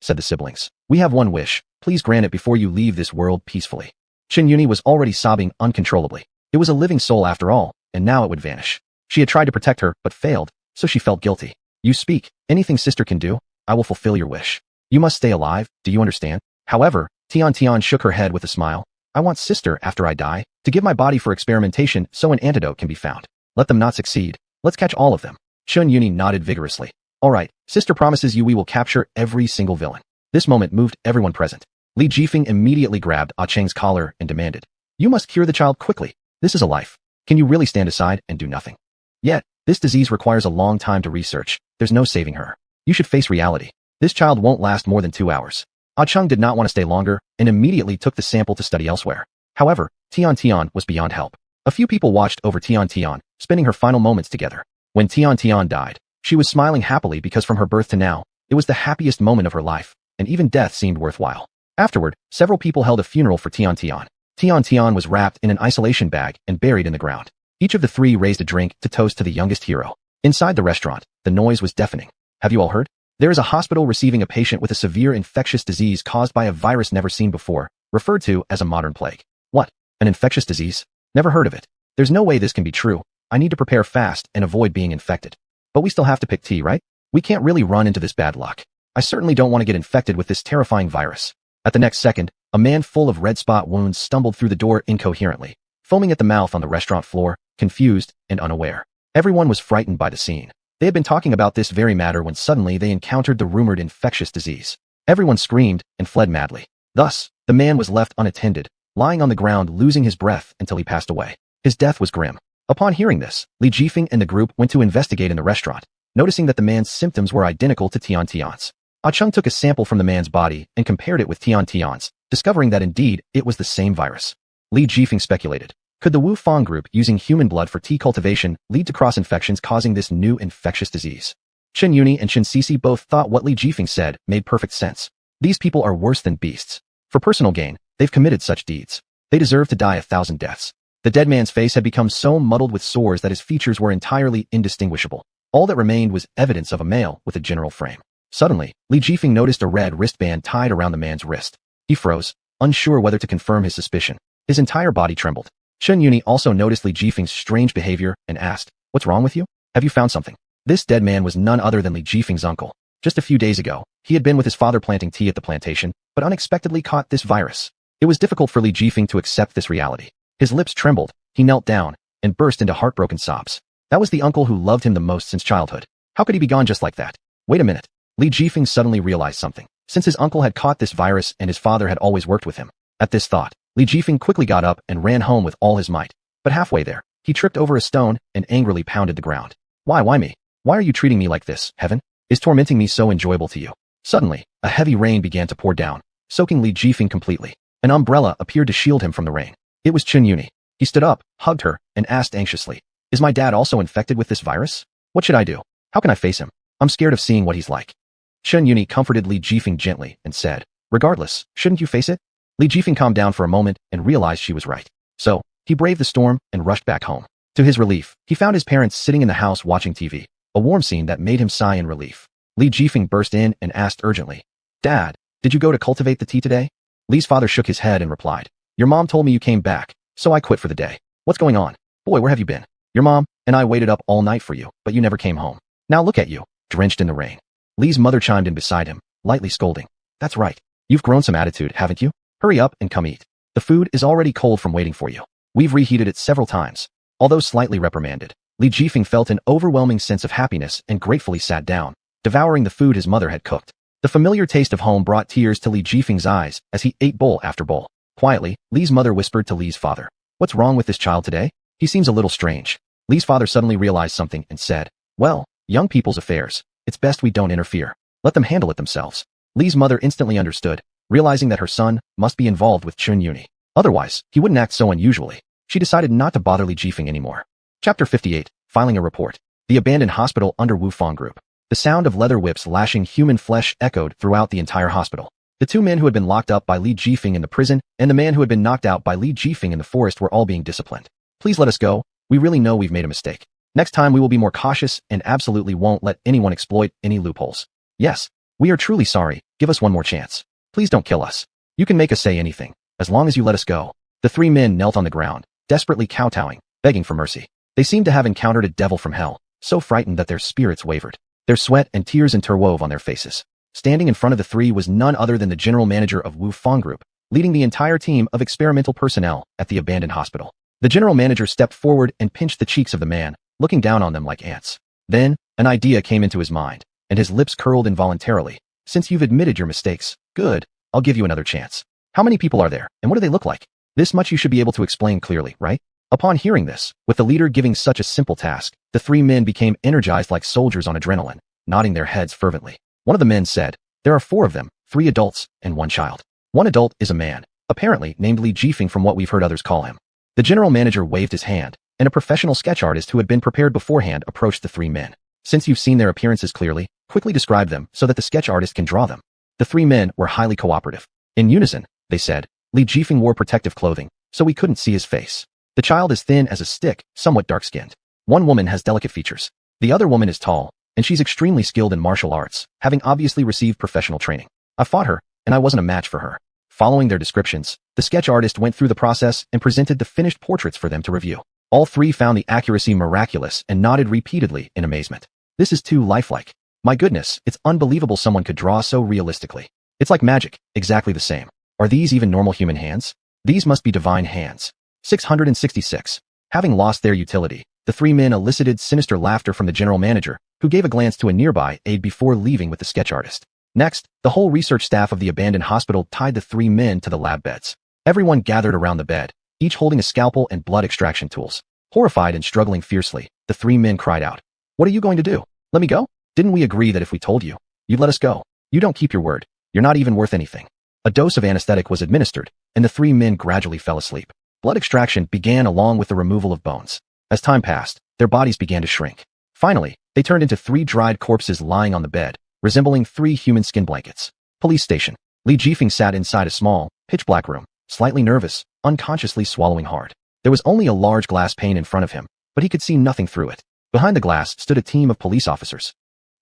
[SPEAKER 1] said the siblings, "We have one wish. Please grant it before you leave this world peacefully." Chen Yuni was already sobbing uncontrollably. It was a living soul after all, and now it would vanish. She had tried to protect her, but failed, so she felt guilty. You speak. Anything sister can do, I will fulfill your wish. You must stay alive, do you understand? However, Tian shook her head with a smile. I want sister after I die, to give my body for experimentation so an antidote can be found. Let them not succeed. Let's catch all of them. Xuanhuan nodded vigorously. All right, sister promises you we will capture every single villain. This moment moved everyone present. Li Jifeng immediately grabbed Ah Cheng's collar and demanded, you must cure the child quickly. This is a life. Can you really stand aside and do nothing? Yet, this disease requires a long time to research. There's no saving her. You should face reality. This child won't last more than 2 hours. Ah Cheng did not want to stay longer and immediately took the sample to study elsewhere. However, Tian was beyond help. A few people watched over Tian, spending her final moments together. When Tian died, she was smiling happily because from her birth to now, it was the happiest moment of her life, and even death seemed worthwhile. Afterward, several people held a funeral for Tian. Tian was wrapped in an isolation bag and buried in the ground. Each of the three raised a drink to toast to the youngest hero. Inside the restaurant, the noise was deafening. Have you all heard? There is a hospital receiving a patient with a severe infectious disease caused by a virus never seen before, referred to as a modern plague. What? An infectious disease? Never heard of it. There's no way this can be true. I need to prepare fast and avoid being infected. But we still have to pick tea, right? We can't really run into this bad luck. I certainly don't want to get infected with this terrifying virus. At the next second, a man full of red spot wounds stumbled through the door incoherently, foaming at the mouth on the restaurant floor, confused and unaware. Everyone was frightened by the scene. They had been talking about this very matter when suddenly they encountered the rumored infectious disease. Everyone screamed and fled madly. Thus, the man was left unattended, lying on the ground losing his breath until he passed away. His death was grim. Upon hearing this, Li Jifeng and the group went to investigate in the restaurant, noticing that the man's symptoms were identical to Tian's. Ah Cheng took a sample from the man's body and compared it with Tian's, discovering that indeed it was the same virus. Li Jifeng speculated. Could the Wu Fang group using human blood for tea cultivation lead to cross-infections causing this new infectious disease? Chen Yuni and Chen Sisi both thought what Li Jifeng said made perfect sense. These people are worse than beasts. For personal gain, they've committed such deeds. They deserve to die 1,000 deaths. The dead man's face had become so muddled with sores that his features were entirely indistinguishable. All that remained was evidence of a male with a general frame. Suddenly, Li Jifeng noticed a red wristband tied around the man's wrist. He froze, unsure whether to confirm his suspicion. His entire body trembled. Chen Yuni also noticed Li Jifeng's strange behavior and asked, what's wrong with you? Have you found something? This dead man was none other than Li Jifeng's uncle. Just a few days ago, he had been with his father planting tea at the plantation, but unexpectedly caught this virus. It was difficult for Li Jifeng to accept this reality. His lips trembled, he knelt down, and burst into heartbroken sobs. That was the uncle who loved him the most since childhood. How could he be gone just like that? Wait a minute. Li Jifeng suddenly realized something. Since his uncle had caught this virus and his father had always worked with him. At this thought, Li Jifeng quickly got up and ran home with all his might. But halfway there, he tripped over a stone and angrily pounded the ground. Why me? Why are you treating me like this, heaven? Is tormenting me so enjoyable to you? Suddenly, a heavy rain began to pour down, soaking Li Jifeng completely. An umbrella appeared to shield him from the rain. It was Chen Yuni. He stood up, hugged her, and asked anxiously, is my dad also infected with this virus? What should I do? How can I face him? I'm scared of seeing what he's like. Chen Yuni comforted Li Jifeng gently and said, regardless, shouldn't you face it? Li Jifeng calmed down for a moment and realized she was right. So, he braved the storm and rushed back home. To his relief, he found his parents sitting in the house watching TV, a warm scene that made him sigh in relief. Li Jifeng burst in and asked urgently, Dad, did you go to cultivate the tea today? Li's father shook his head and replied, your mom told me you came back, so I quit for the day. What's going on? Boy, where have you been? Your mom and I waited up all night for you, but you never came home. Now look at you, drenched in the rain. Li's mother chimed in beside him, lightly scolding. That's right. You've grown some attitude, haven't you? Hurry up and come eat. The food is already cold from waiting for you. We've reheated it several times. Although slightly reprimanded, Li Jifeng felt an overwhelming sense of happiness and gratefully sat down, devouring the food his mother had cooked. The familiar taste of home brought tears to Li Jifeng's eyes as he ate bowl after bowl. Quietly, Li's mother whispered to Li's father, what's wrong with this child today? He seems a little strange. Li's father suddenly realized something and said, well, young people's affairs. It's best we don't interfere. Let them handle it themselves. Li's mother instantly understood, realizing that her son must be involved with Chen Yuni. Otherwise, he wouldn't act so unusually. She decided not to bother Li Jifeng anymore. Chapter 58, Filing a Report. The Abandoned Hospital under Wu Fang Group. The sound of leather whips lashing human flesh echoed throughout the entire hospital. The two men who had been locked up by Li Jifeng in the prison and the man who had been knocked out by Li Jifeng in the forest were all being disciplined. Please let us go. We really know we've made a mistake. Next time we will be more cautious and absolutely won't let anyone exploit any loopholes. Yes, we are truly sorry. Give us one more chance. Please don't kill us. You can make us say anything, as long as you let us go. The three men knelt on the ground, desperately kowtowing, begging for mercy. They seemed to have encountered a devil from hell, so frightened that their spirits wavered. Their sweat and tears interwove on their faces. Standing in front of the three was none other than the general manager of xuanhuan Group, leading the entire team of experimental personnel at the abandoned hospital. The general manager stepped forward and pinched the cheeks of the man, looking down on them like ants. Then, an idea came into his mind, and his lips curled involuntarily. Since you've admitted your mistakes, good, I'll give you another chance. How many people are there, and what do they look like? This much you should be able to explain clearly, right? Upon hearing this, with the leader giving such a simple task, the three men became energized like soldiers on adrenaline, nodding their heads fervently. One of the men said, "There are 4 of them, 3 adults and 1 child. One adult is a man, apparently named Li Jifeng from what we've heard others call him." The general manager waved his hand, and a professional sketch artist who had been prepared beforehand approached the 3 men. "Since you've seen their appearances clearly, quickly describe them so that the sketch artist can draw them." The 3 men were highly cooperative. In unison, they said, "Li Jifeng wore protective clothing, so we couldn't see his face. The child is thin as a stick, somewhat dark-skinned. One woman has delicate features. The other woman is tall, and she's extremely skilled in martial arts, having obviously received professional training. I fought her, and I wasn't a match for her." Following their descriptions, the sketch artist went through the process and presented the finished portraits for them to review. All 3 found the accuracy miraculous and nodded repeatedly in amazement. "This is too lifelike. My goodness, it's unbelievable someone could draw so realistically. It's like magic, exactly the same. Are these even normal human hands? These must be divine hands." 666. Having lost their utility, the 3 men elicited sinister laughter from the general manager, who gave a glance to a nearby aide before leaving with the sketch artist. Next, the whole research staff of the abandoned hospital tied the 3 men to the lab beds. Everyone gathered around the bed, each holding a scalpel and blood extraction tools. Horrified and struggling fiercely, the 3 men cried out, "What are you going to do? Let me go? Didn't we agree that if we told you, you'd let us go? You don't keep your word. You're not even worth anything." A dose of anesthetic was administered, and the 3 men gradually fell asleep. Blood extraction began along with the removal of bones. As time passed, their bodies began to shrink. Finally, they turned into 3 dried corpses lying on the bed, resembling 3 human skin blankets. Police station. Li Jifeng sat inside a small, pitch-black room, slightly nervous, unconsciously swallowing hard. There was only a large glass pane in front of him, but he could see nothing through it. Behind the glass stood a team of police officers.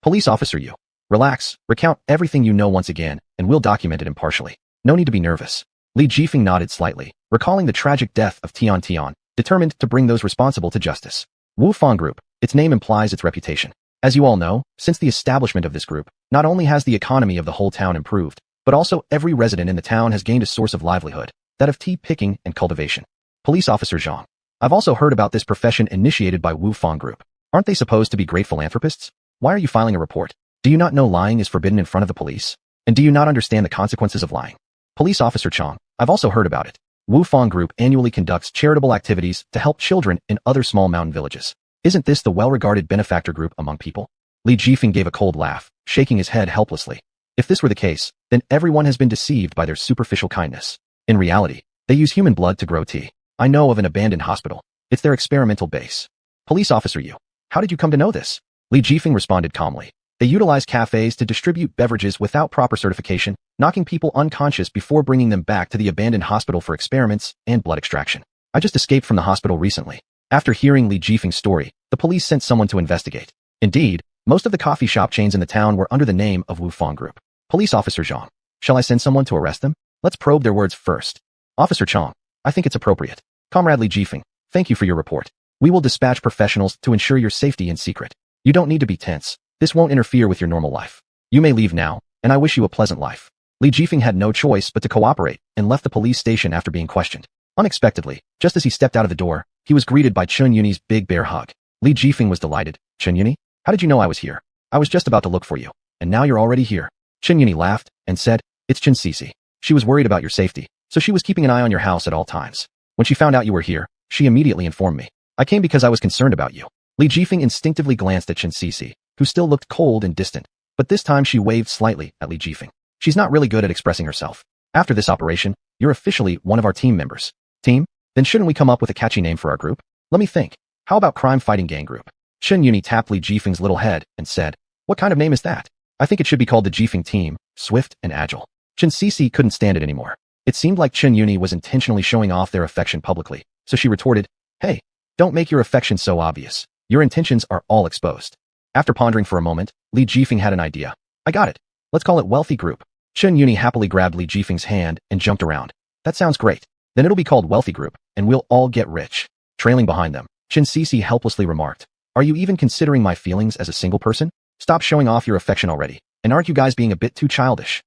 [SPEAKER 1] "Police officer you. Relax, recount everything you know once again, and we'll document it impartially. No need to be nervous." Li Jifeng nodded slightly, recalling the tragic death of Tian Tian, determined to bring those responsible to justice. xuanhuan Group, its name implies its reputation. As you all know, since the establishment of this group, not only has the economy of the whole town improved, but also every resident in the town has gained a source of livelihood, that of tea picking and cultivation. Police Officer Zhang. I've also heard about this profession initiated by xuanhuan Group. Aren't they supposed to be great philanthropists? Why are you filing a report? Do you not know lying is forbidden in front of the police? And do you not understand the consequences of lying? Police Officer Chong. I've also heard about it. xuanhuan Group annually conducts charitable activities to help children in other small mountain villages. Isn't this the well-regarded benefactor group among people? Li Jifeng gave a cold laugh, shaking his head helplessly. If this were the case, then everyone has been deceived by their superficial kindness. In reality, they use human blood to grow tea. I know of an abandoned hospital. It's their experimental base. Police Officer you. How did you come to know this? Li Jifeng responded calmly. They utilize cafes to distribute beverages without proper certification, knocking people unconscious before bringing them back to the abandoned hospital for experiments and blood extraction. I just escaped from the hospital recently. After hearing Li Jifeng's story, the police sent someone to investigate. Indeed, most of the coffee shop chains in the town were under the name of xuanhuan Group. Police Officer Zhang. Shall I send someone to arrest them? Let's probe their words first. Officer Chong. I think it's appropriate. Comrade Li Jifeng, thank you for your report. We will dispatch professionals to ensure your safety in secret. You don't need to be tense. This won't interfere with your normal life. You may leave now, and I wish you a pleasant life. Li Jifeng had no choice but to cooperate and left the police station after being questioned. Unexpectedly, just as he stepped out of the door, he was greeted by Xuanyuni's big bear hug. Li Jifeng was delighted. Xuanyuni, how did you know I was here? I was just about to look for you, and now you're already here. Xuanyuni laughed and said, It's Xuanhuan. She was worried about your safety, so she was keeping an eye on your house at all times. When she found out you were here, she immediately informed me. I came because I was concerned about you. Li Jifeng instinctively glanced at Xuanhuan, who still looked cold and distant, but this time she waved slightly at Li Jifeng. She's not really good at expressing herself. After this operation, you're officially one of our team members. Team? Then shouldn't we come up with a catchy name for our group? Let me think. How about Crime Fighting Gang Group? Xuanyuni tapped Li Jifeng's little head and said, What kind of name is that? I think it should be called the Jifeng Team, swift and agile. Xuanhuan couldn't stand it anymore. It seemed like Xuanyuni was intentionally showing off their affection publicly, so she retorted, Hey, don't make your affection so obvious. Your intentions are all exposed. After pondering for a moment, Li Jifeng had an idea. I got it. Let's call it Wealthy Group. Xuanyuni happily grabbed Li Jifeng's hand and jumped around. That sounds great. Then it'll be called Wealthy Group, and we'll all get rich. Trailing behind them, Chen Cece helplessly remarked. Are you even considering my feelings as a single person? Stop showing off your affection already, and aren't you guys being a bit too childish?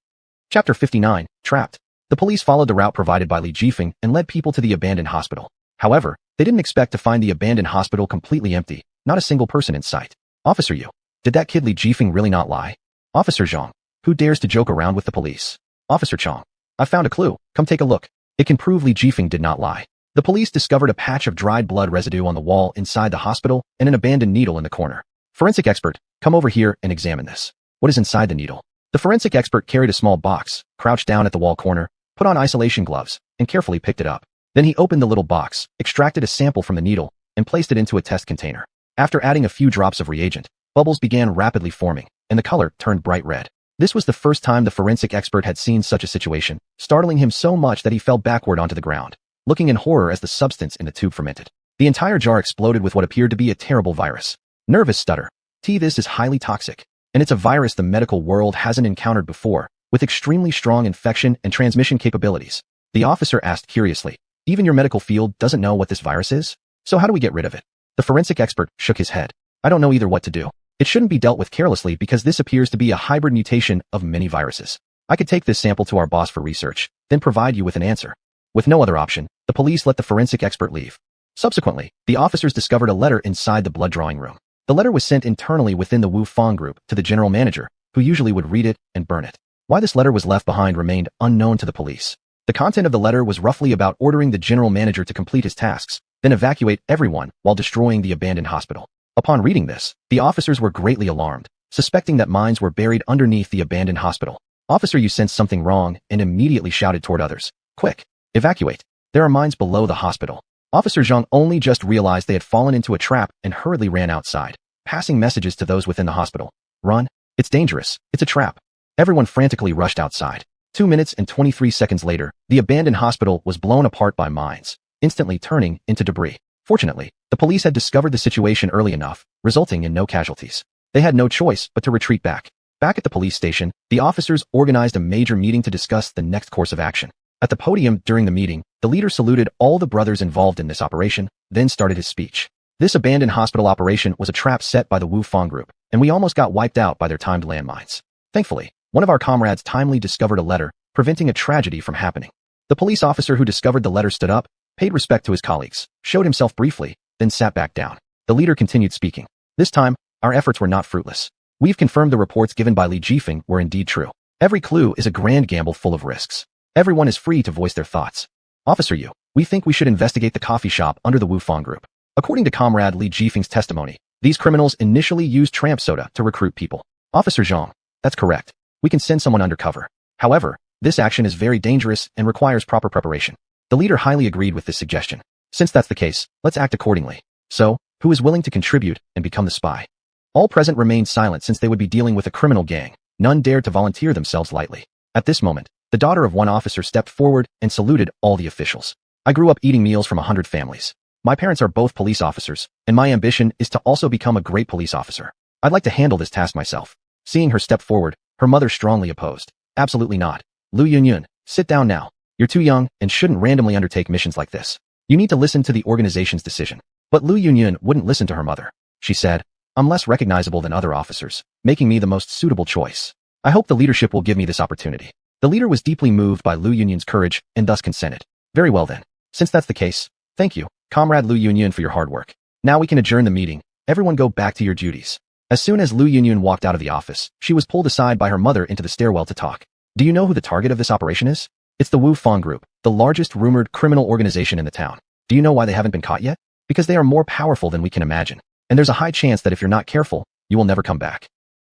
[SPEAKER 1] Chapter 59, Trapped. The police followed the route provided by Li Jifeng and led people to the abandoned hospital. However, they didn't expect to find the abandoned hospital completely empty, not a single person in sight. Officer Yu. Did that kid Li Jifeng really not lie? Officer Zhang. Who dares to joke around with the police? Officer Chong. I found a clue, come take a look. It can prove Li Jifeng did not lie. The police discovered a patch of dried blood residue on the wall inside the hospital and an abandoned needle in the corner. Forensic expert, come over here and examine this. What is inside the needle? The forensic expert carried a small box, crouched down at the wall corner, put on isolation gloves, and carefully picked it up. Then he opened the little box, extracted a sample from the needle, and placed it into a test container. After adding a few drops of reagent, bubbles began rapidly forming, and the color turned bright red. This was the first time the forensic expert had seen such a situation, startling him so much that he fell backward onto the ground, looking in horror as the substance in the tube fermented. The entire jar exploded with what appeared to be a terrible virus. Nervous stutter. This is highly toxic, and it's a virus the medical world hasn't encountered before, with extremely strong infection and transmission capabilities. The officer asked curiously, even your medical field doesn't know what this virus is? So how do we get rid of it? The forensic expert shook his head. I don't know either what to do. It shouldn't be dealt with carelessly because this appears to be a hybrid mutation of many viruses. I could take this sample to our boss for research, then provide you with an answer. With no other option, the police let the forensic expert leave. Subsequently, the officers discovered a letter inside the blood drawing room. The letter was sent internally within the Wu Fang group to the general manager, who usually would read it and burn it. Why this letter was left behind remained unknown to the police. The content of the letter was roughly about ordering the general manager to complete his tasks, then evacuate everyone while destroying the abandoned hospital. Upon reading this, the officers were greatly alarmed, suspecting that mines were buried underneath the abandoned hospital. Officer Yu sensed something wrong and immediately shouted toward others, quick, evacuate. There are mines below the hospital. Officer Zhang only just realized they had fallen into a trap and hurriedly ran outside, passing messages to those within the hospital. Run. It's dangerous. It's a trap. Everyone frantically rushed outside. 2 minutes and 23 seconds later, the abandoned hospital was blown apart by mines, instantly turning into debris. Fortunately, the police had discovered the situation early enough, resulting in no casualties. They had no choice but to retreat back. Back at the police station, the officers organized a major meeting to discuss the next course of action. At the podium during the meeting, the leader saluted all the brothers involved in this operation, then started his speech. This abandoned hospital operation was a trap set by the Wu Fang group, and we almost got wiped out by their timed landmines. Thankfully, one of our comrades timely discovered a letter, preventing a tragedy from happening. The police officer who discovered the letter stood up, paid respect to his colleagues, showed himself briefly, then sat back down. The leader continued speaking. This time, our efforts were not fruitless. We've confirmed the reports given by Li Jifeng were indeed true. Every clue is a grand gamble full of risks. Everyone is free to voice their thoughts. Officer Yu, we think we should investigate the coffee shop under the Wu Fang group. According to Comrade Li Jifeng's testimony, these criminals initially used tramp soda to recruit people. Officer Zhang, that's correct. We can send someone undercover. However, this action is very dangerous and requires proper preparation. The leader highly agreed with this suggestion. Since that's the case, let's act accordingly. So, who is willing to contribute and become the spy? All present remained silent since they would be dealing with a criminal gang. None dared to volunteer themselves lightly. At this moment, the daughter of one officer stepped forward and saluted all the officials. I grew up eating meals from 100 families. My parents are both police officers, and my ambition is to also become a great police officer. I'd like to handle this task myself. Seeing her step forward, her mother strongly opposed. Absolutely not. Lu Yunyun, sit down now. You're too young and shouldn't randomly undertake missions like this. You need to listen to the organization's decision. But Lu Yunyun wouldn't listen to her mother. She said, I'm less recognizable than other officers, making me the most suitable choice. I hope the leadership will give me this opportunity. The leader was deeply moved by Lu Yunyun's courage and thus consented. Very well then. Since that's the case, thank you, Comrade Lu Yunyun, for your hard work. Now we can adjourn the meeting. Everyone go back to your duties. As soon as Lu Yunyun walked out of the office, she was pulled aside by her mother into the stairwell to talk. Do you know who the target of this operation is? It's the Wu Fang group, the largest rumored criminal organization in the town. Do you know why they haven't been caught yet? Because they are more powerful than we can imagine. And there's a high chance that if you're not careful, you will never come back.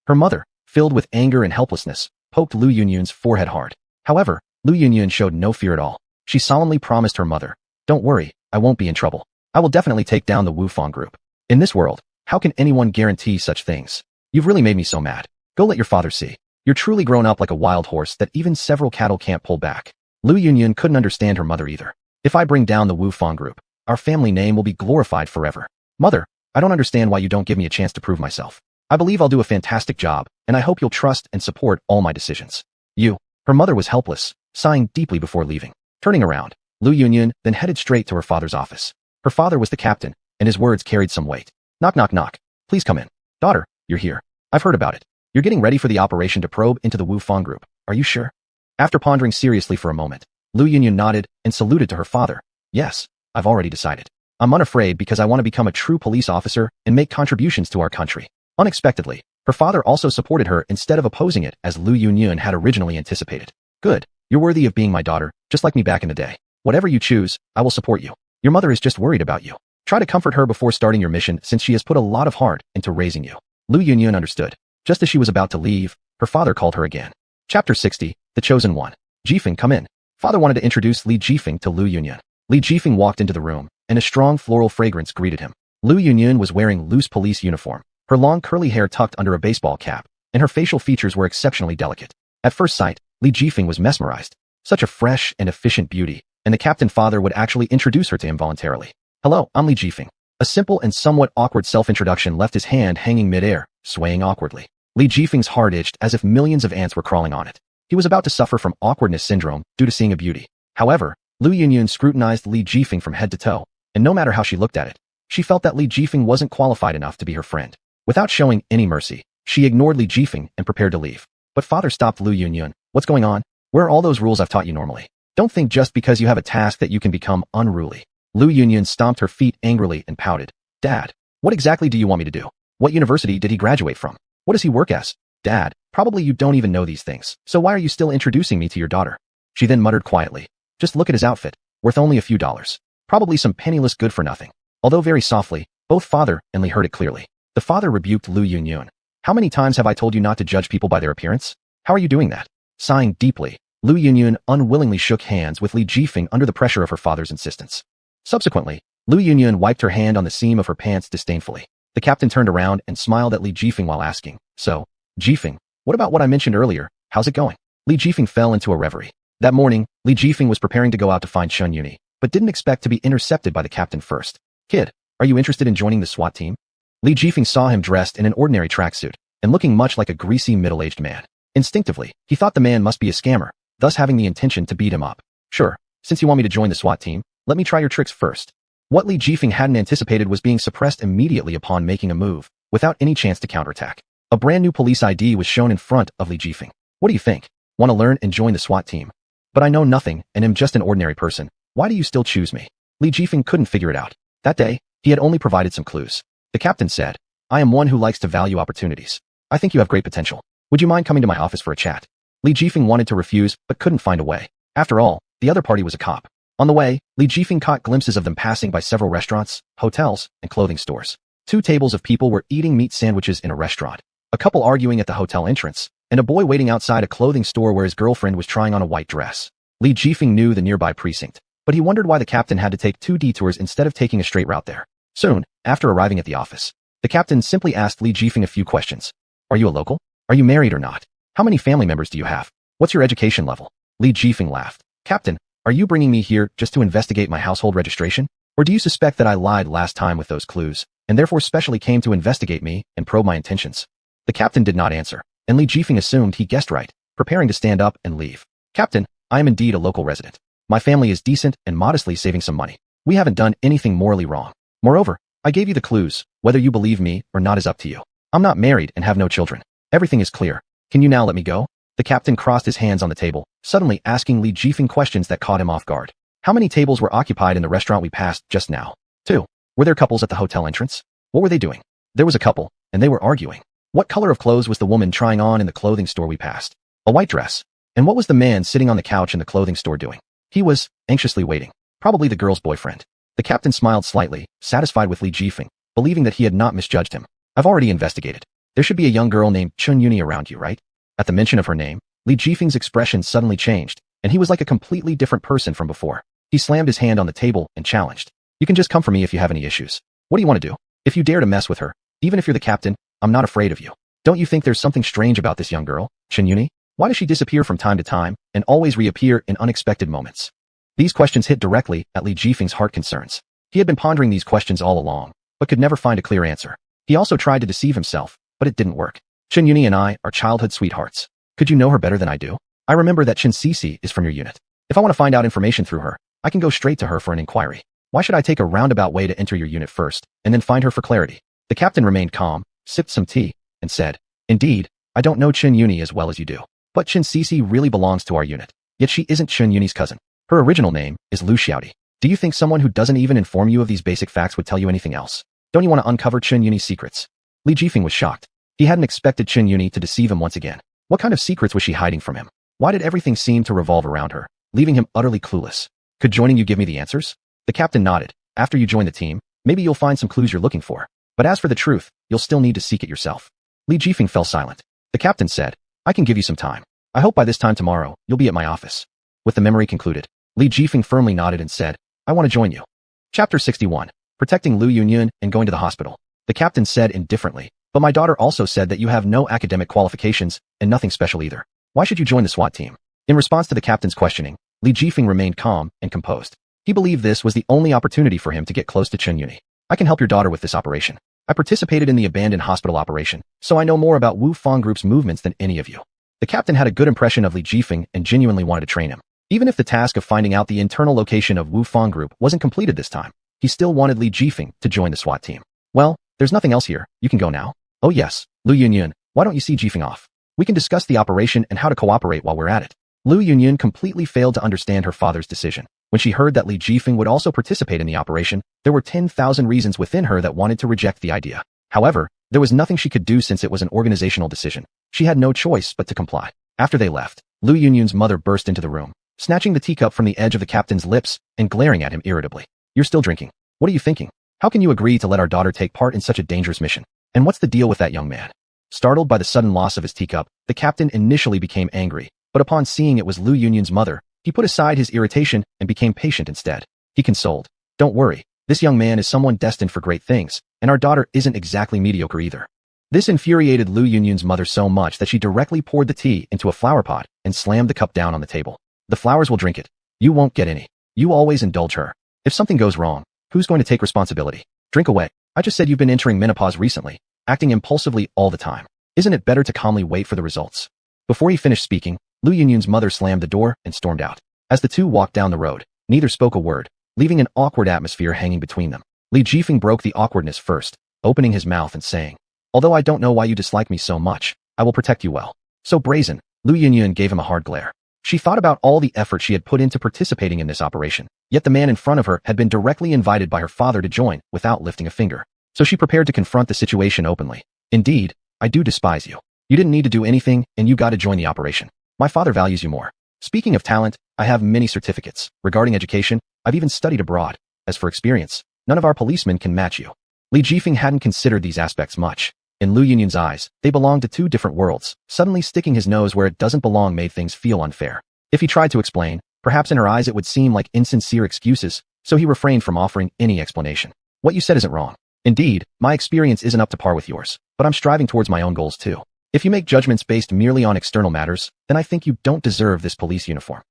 [SPEAKER 1] Her mother, filled with anger and helplessness, poked Lu Yunyun's forehead hard. However, Lu Yunyun showed no fear at all. She solemnly promised her mother, don't worry, I won't be in trouble. I will definitely take down the Wu Fang group. In this world, how can anyone guarantee such things? You've really made me so mad. Go let your father see. You're truly grown up like a wild horse that even several cattle can't pull back. Lu Yunyun couldn't understand her mother either. If I bring down the Wu Fang group, our family name will be glorified forever. Mother, I don't understand why you don't give me a chance to prove myself. I believe I'll do a fantastic job, and I hope you'll trust and support all my decisions. Her mother was helpless, sighing deeply before leaving. Turning around, Lu Yunyun then headed straight to her father's office. Her father was the captain, and his words carried some weight. Knock, knock, knock. Please come in. Daughter, you're here. I've heard about it. You're getting ready for the operation to probe into the Xuanhuan group. Are you sure? After pondering seriously for a moment, Lu Yunyun nodded and saluted to her father. Yes, I've already decided. I'm unafraid because I want to become a true police officer and make contributions to our country. Unexpectedly, her father also supported her instead of opposing it as Lu Yunyun had originally anticipated. Good. You're worthy of being my daughter, just like me back in the day. Whatever you choose, I will support you. Your mother is just worried about you. Try to comfort her before starting your mission since she has put a lot of heart into raising you. Lu Yunyun understood. Just as she was about to leave, her father called her again. Chapter 60, The Chosen One. Jifeng, come in. Father wanted to introduce Li Jifeng to Lu Yunyun. Li Jifeng walked into the room, and a strong floral fragrance greeted him. Lu Yunyun was wearing loose police uniform, her long curly hair tucked under a baseball cap, and her facial features were exceptionally delicate. At first sight, Li Jifeng was mesmerized. Such a fresh and efficient beauty, and the captain father would actually introduce her to him voluntarily. Hello, I'm Li Jifeng. A simple and somewhat awkward self-introduction left his hand hanging mid-air, swaying awkwardly. Li Jifeng's heart itched as if millions of ants were crawling on it. He was about to suffer from awkwardness syndrome due to seeing a beauty. However, Lu Yunyun scrutinized Li Jifeng from head to toe, and no matter how she looked at it, she felt that Li Jifeng wasn't qualified enough to be her friend. Without showing any mercy, she ignored Li Jifeng and prepared to leave. But father stopped Lu Yunyun. What's going on? Where are all those rules I've taught you normally? Don't think just because you have a task that you can become unruly. Lu Yunyun stomped her feet angrily and pouted. Dad, what exactly do you want me to do? What university did he graduate from? What does he work as? Dad, probably you don't even know these things, so why are you still introducing me to your daughter? She then muttered quietly. Just look at his outfit, worth only a few dollars. Probably some penniless good-for-nothing. Although very softly, both father and Li heard it clearly. The father rebuked Lu Yunyun. How many times have I told you not to judge people by their appearance? How are you doing that? Sighing deeply, Lu Yunyun unwillingly shook hands with Li Jifeng under the pressure of her father's insistence. Subsequently, Lu Yunyun wiped her hand on the seam of her pants disdainfully. The captain turned around and smiled at Li Jifeng while asking, So, Jifeng, what about what I mentioned earlier? How's it going? Li Jifeng fell into a reverie. That morning, Li Jifeng was preparing to go out to find xuanhuan, but didn't expect to be intercepted by the captain first. Kid, are you interested in joining the SWAT team? Li Jifeng saw him dressed in an ordinary tracksuit and looking much like a greasy middle-aged man. Instinctively, he thought the man must be a scammer, thus having the intention to beat him up. Sure, since you want me to join the SWAT team, let me try your tricks first. What Li Jifeng hadn't anticipated was being suppressed immediately upon making a move, without any chance to counterattack. A brand new police ID was shown in front of Li Jifeng. What do you think? Want to learn and join the SWAT team? But I know nothing and am just an ordinary person. Why do you still choose me? Li Jifeng couldn't figure it out. That day, he had only provided some clues. The captain said, I am one who likes to value opportunities. I think you have great potential. Would you mind coming to my office for a chat? Li Jifeng wanted to refuse, but couldn't find a way. After all, the other party was a cop. On the way, Li Jifeng caught glimpses of them passing by several restaurants, hotels, and clothing stores. 2 tables of people were eating meat sandwiches in a restaurant, a couple arguing at the hotel entrance, and a boy waiting outside a clothing store where his girlfriend was trying on a white dress. Li Jifeng knew the nearby precinct, but he wondered why the captain had to take 2 detours instead of taking a straight route there. Soon, after arriving at the office, the captain simply asked Li Jifeng a few questions. Are you a local? Are you married or not? How many family members do you have? What's your education level? Li Jifeng laughed. Captain, are you bringing me here just to investigate my household registration? Or do you suspect that I lied last time with those clues, and therefore specially came to investigate me and probe my intentions? The captain did not answer, and Li Jifeng assumed he guessed right, preparing to stand up and leave. Captain, I am indeed a local resident. My family is decent and modestly saving some money. We haven't done anything morally wrong. Moreover, I gave you the clues. Whether you believe me or not is up to you. I'm not married and have no children. Everything is clear. Can you now let me go? The captain crossed his hands on the table, suddenly asking Li Jifeng questions that caught him off guard. How many tables were occupied in the restaurant we passed just now? 2. Were there couples at the hotel entrance? What were they doing? There was a couple, and they were arguing. What color of clothes was the woman trying on in the clothing store we passed? A white dress. And what was the man sitting on the couch in the clothing store doing? He was anxiously waiting. Probably the girl's boyfriend. The captain smiled slightly, satisfied with Li Jifeng, believing that he had not misjudged him. I've already investigated. There should be a young girl named xuanhuan around you, right? At the mention of her name, Li Jifeng's expression suddenly changed, and he was like a completely different person from before. He slammed his hand on the table and challenged. You can just come for me if you have any issues. What do you want to do? If you dare to mess with her, even if you're the captain, I'm not afraid of you. Don't you think there's something strange about this young girl, xuanhuan? Why does she disappear from time to time and always reappear in unexpected moments? These questions hit directly at Li Jifeng's heart concerns. He had been pondering these questions all along, but could never find a clear answer. He also tried to deceive himself, but it didn't work. xuanhuan and I are childhood sweethearts. Could you know her better than I do? I remember that Chen Cece is from your unit. If I want to find out information through her, I can go straight to her for an inquiry. Why should I take a roundabout way to enter your unit first, and then find her for clarity? The captain remained calm, sipped some tea, and said, Indeed, I don't know Xuanhuan as well as you do. But Cixi really belongs to our unit. Yet she isn't Xuanhuan's cousin. Her original name is Lu Xiaodi. Do you think someone who doesn't even inform you of these basic facts would tell you anything else? Don't you want to uncover Xuanhuan's secrets? Li Jifeng was shocked. He hadn't expected Xuanhuan to deceive him once again. What kind of secrets was she hiding from him? Why did everything seem to revolve around her, leaving him utterly clueless? Could joining you give me the answers? The captain nodded. After you join the team, maybe you'll find some clues you're looking for. But as for the truth, you'll still need to seek it yourself. Li Jifeng fell silent. The captain said, I can give you some time. I hope by this time tomorrow, you'll be at my office. With the memory concluded, Li Jifeng firmly nodded and said, I want to join you. Chapter 61. Protecting Lu Yunyun and going to the hospital. The captain said indifferently, but my daughter also said that you have no academic qualifications and nothing special either. Why should you join the SWAT team? In response to the captain's questioning, Li Jifeng remained calm and composed. He believed this was the only opportunity for him to get close to Xuanhuan. I can help your daughter with this operation. I participated in the abandoned hospital operation, so I know more about Wu Fang Group's movements than any of you. The captain had a good impression of Li Jifeng and genuinely wanted to train him. Even if the task of finding out the internal location of Wu Fang Group wasn't completed this time, he still wanted Li Jifeng to join the SWAT team. Well, there's nothing else here. You can go now. Oh yes, Lu Yunyun, why don't you see Jifeng off? We can discuss the operation and how to cooperate while we're at it. Lu Yunyun completely failed to understand her father's decision. When she heard that Li Jifeng would also participate in the operation, there were 10,000 reasons within her that wanted to reject the idea. However, there was nothing she could do since it was an organizational decision. She had no choice but to comply. After they left, Lu Yunyun's mother burst into the room, snatching the teacup from the edge of the captain's lips and glaring at him irritably. You're still drinking. What are you thinking? How can you agree to let our daughter take part in such a dangerous mission? And what's the deal with that young man? Startled by the sudden loss of his teacup, the captain initially became angry, but upon seeing it was Lu Yunyun's mother, he put aside his irritation and became patient instead. He consoled. Don't worry, this young man is someone destined for great things, and our daughter isn't exactly mediocre either. This infuriated Lu Yunyun's mother so much that she directly poured the tea into a flower pot and slammed the cup down on the table. The flowers will drink it. You won't get any. You always indulge her. If something goes wrong, who's going to take responsibility? Drink away. I just said you've been entering menopause recently, acting impulsively all the time. Isn't it better to calmly wait for the results? Before he finished speaking, Lu Yunyun's mother slammed the door and stormed out. As the two walked down the road, neither spoke a word, leaving an awkward atmosphere hanging between them. Li Jifeng broke the awkwardness first, opening his mouth and saying, Although I don't know why you dislike me so much, I will protect you well. So brazen, Lu Yunyun gave him a hard glare. She thought about all the effort she had put into participating in this operation, yet the man in front of her had been directly invited by her father to join without lifting a finger. So she prepared to confront the situation openly. Indeed, I do despise you. You didn't need to do anything, and you got to join the operation. My father values you more. Speaking of talent, I have many certificates. Regarding education, I've even studied abroad. As for experience, none of our policemen can match you. Li Jifeng hadn't considered these aspects much. In Lu Yunyun's eyes, they belonged to two different worlds. Suddenly sticking his nose where it doesn't belong made things feel unfair. If he tried to explain, perhaps in her eyes it would seem like insincere excuses, so he refrained from offering any explanation. What you said isn't wrong. Indeed, my experience isn't up to par with yours, but I'm striving towards my own goals too. If you make judgments based merely on external matters, then I think you don't deserve this police uniform.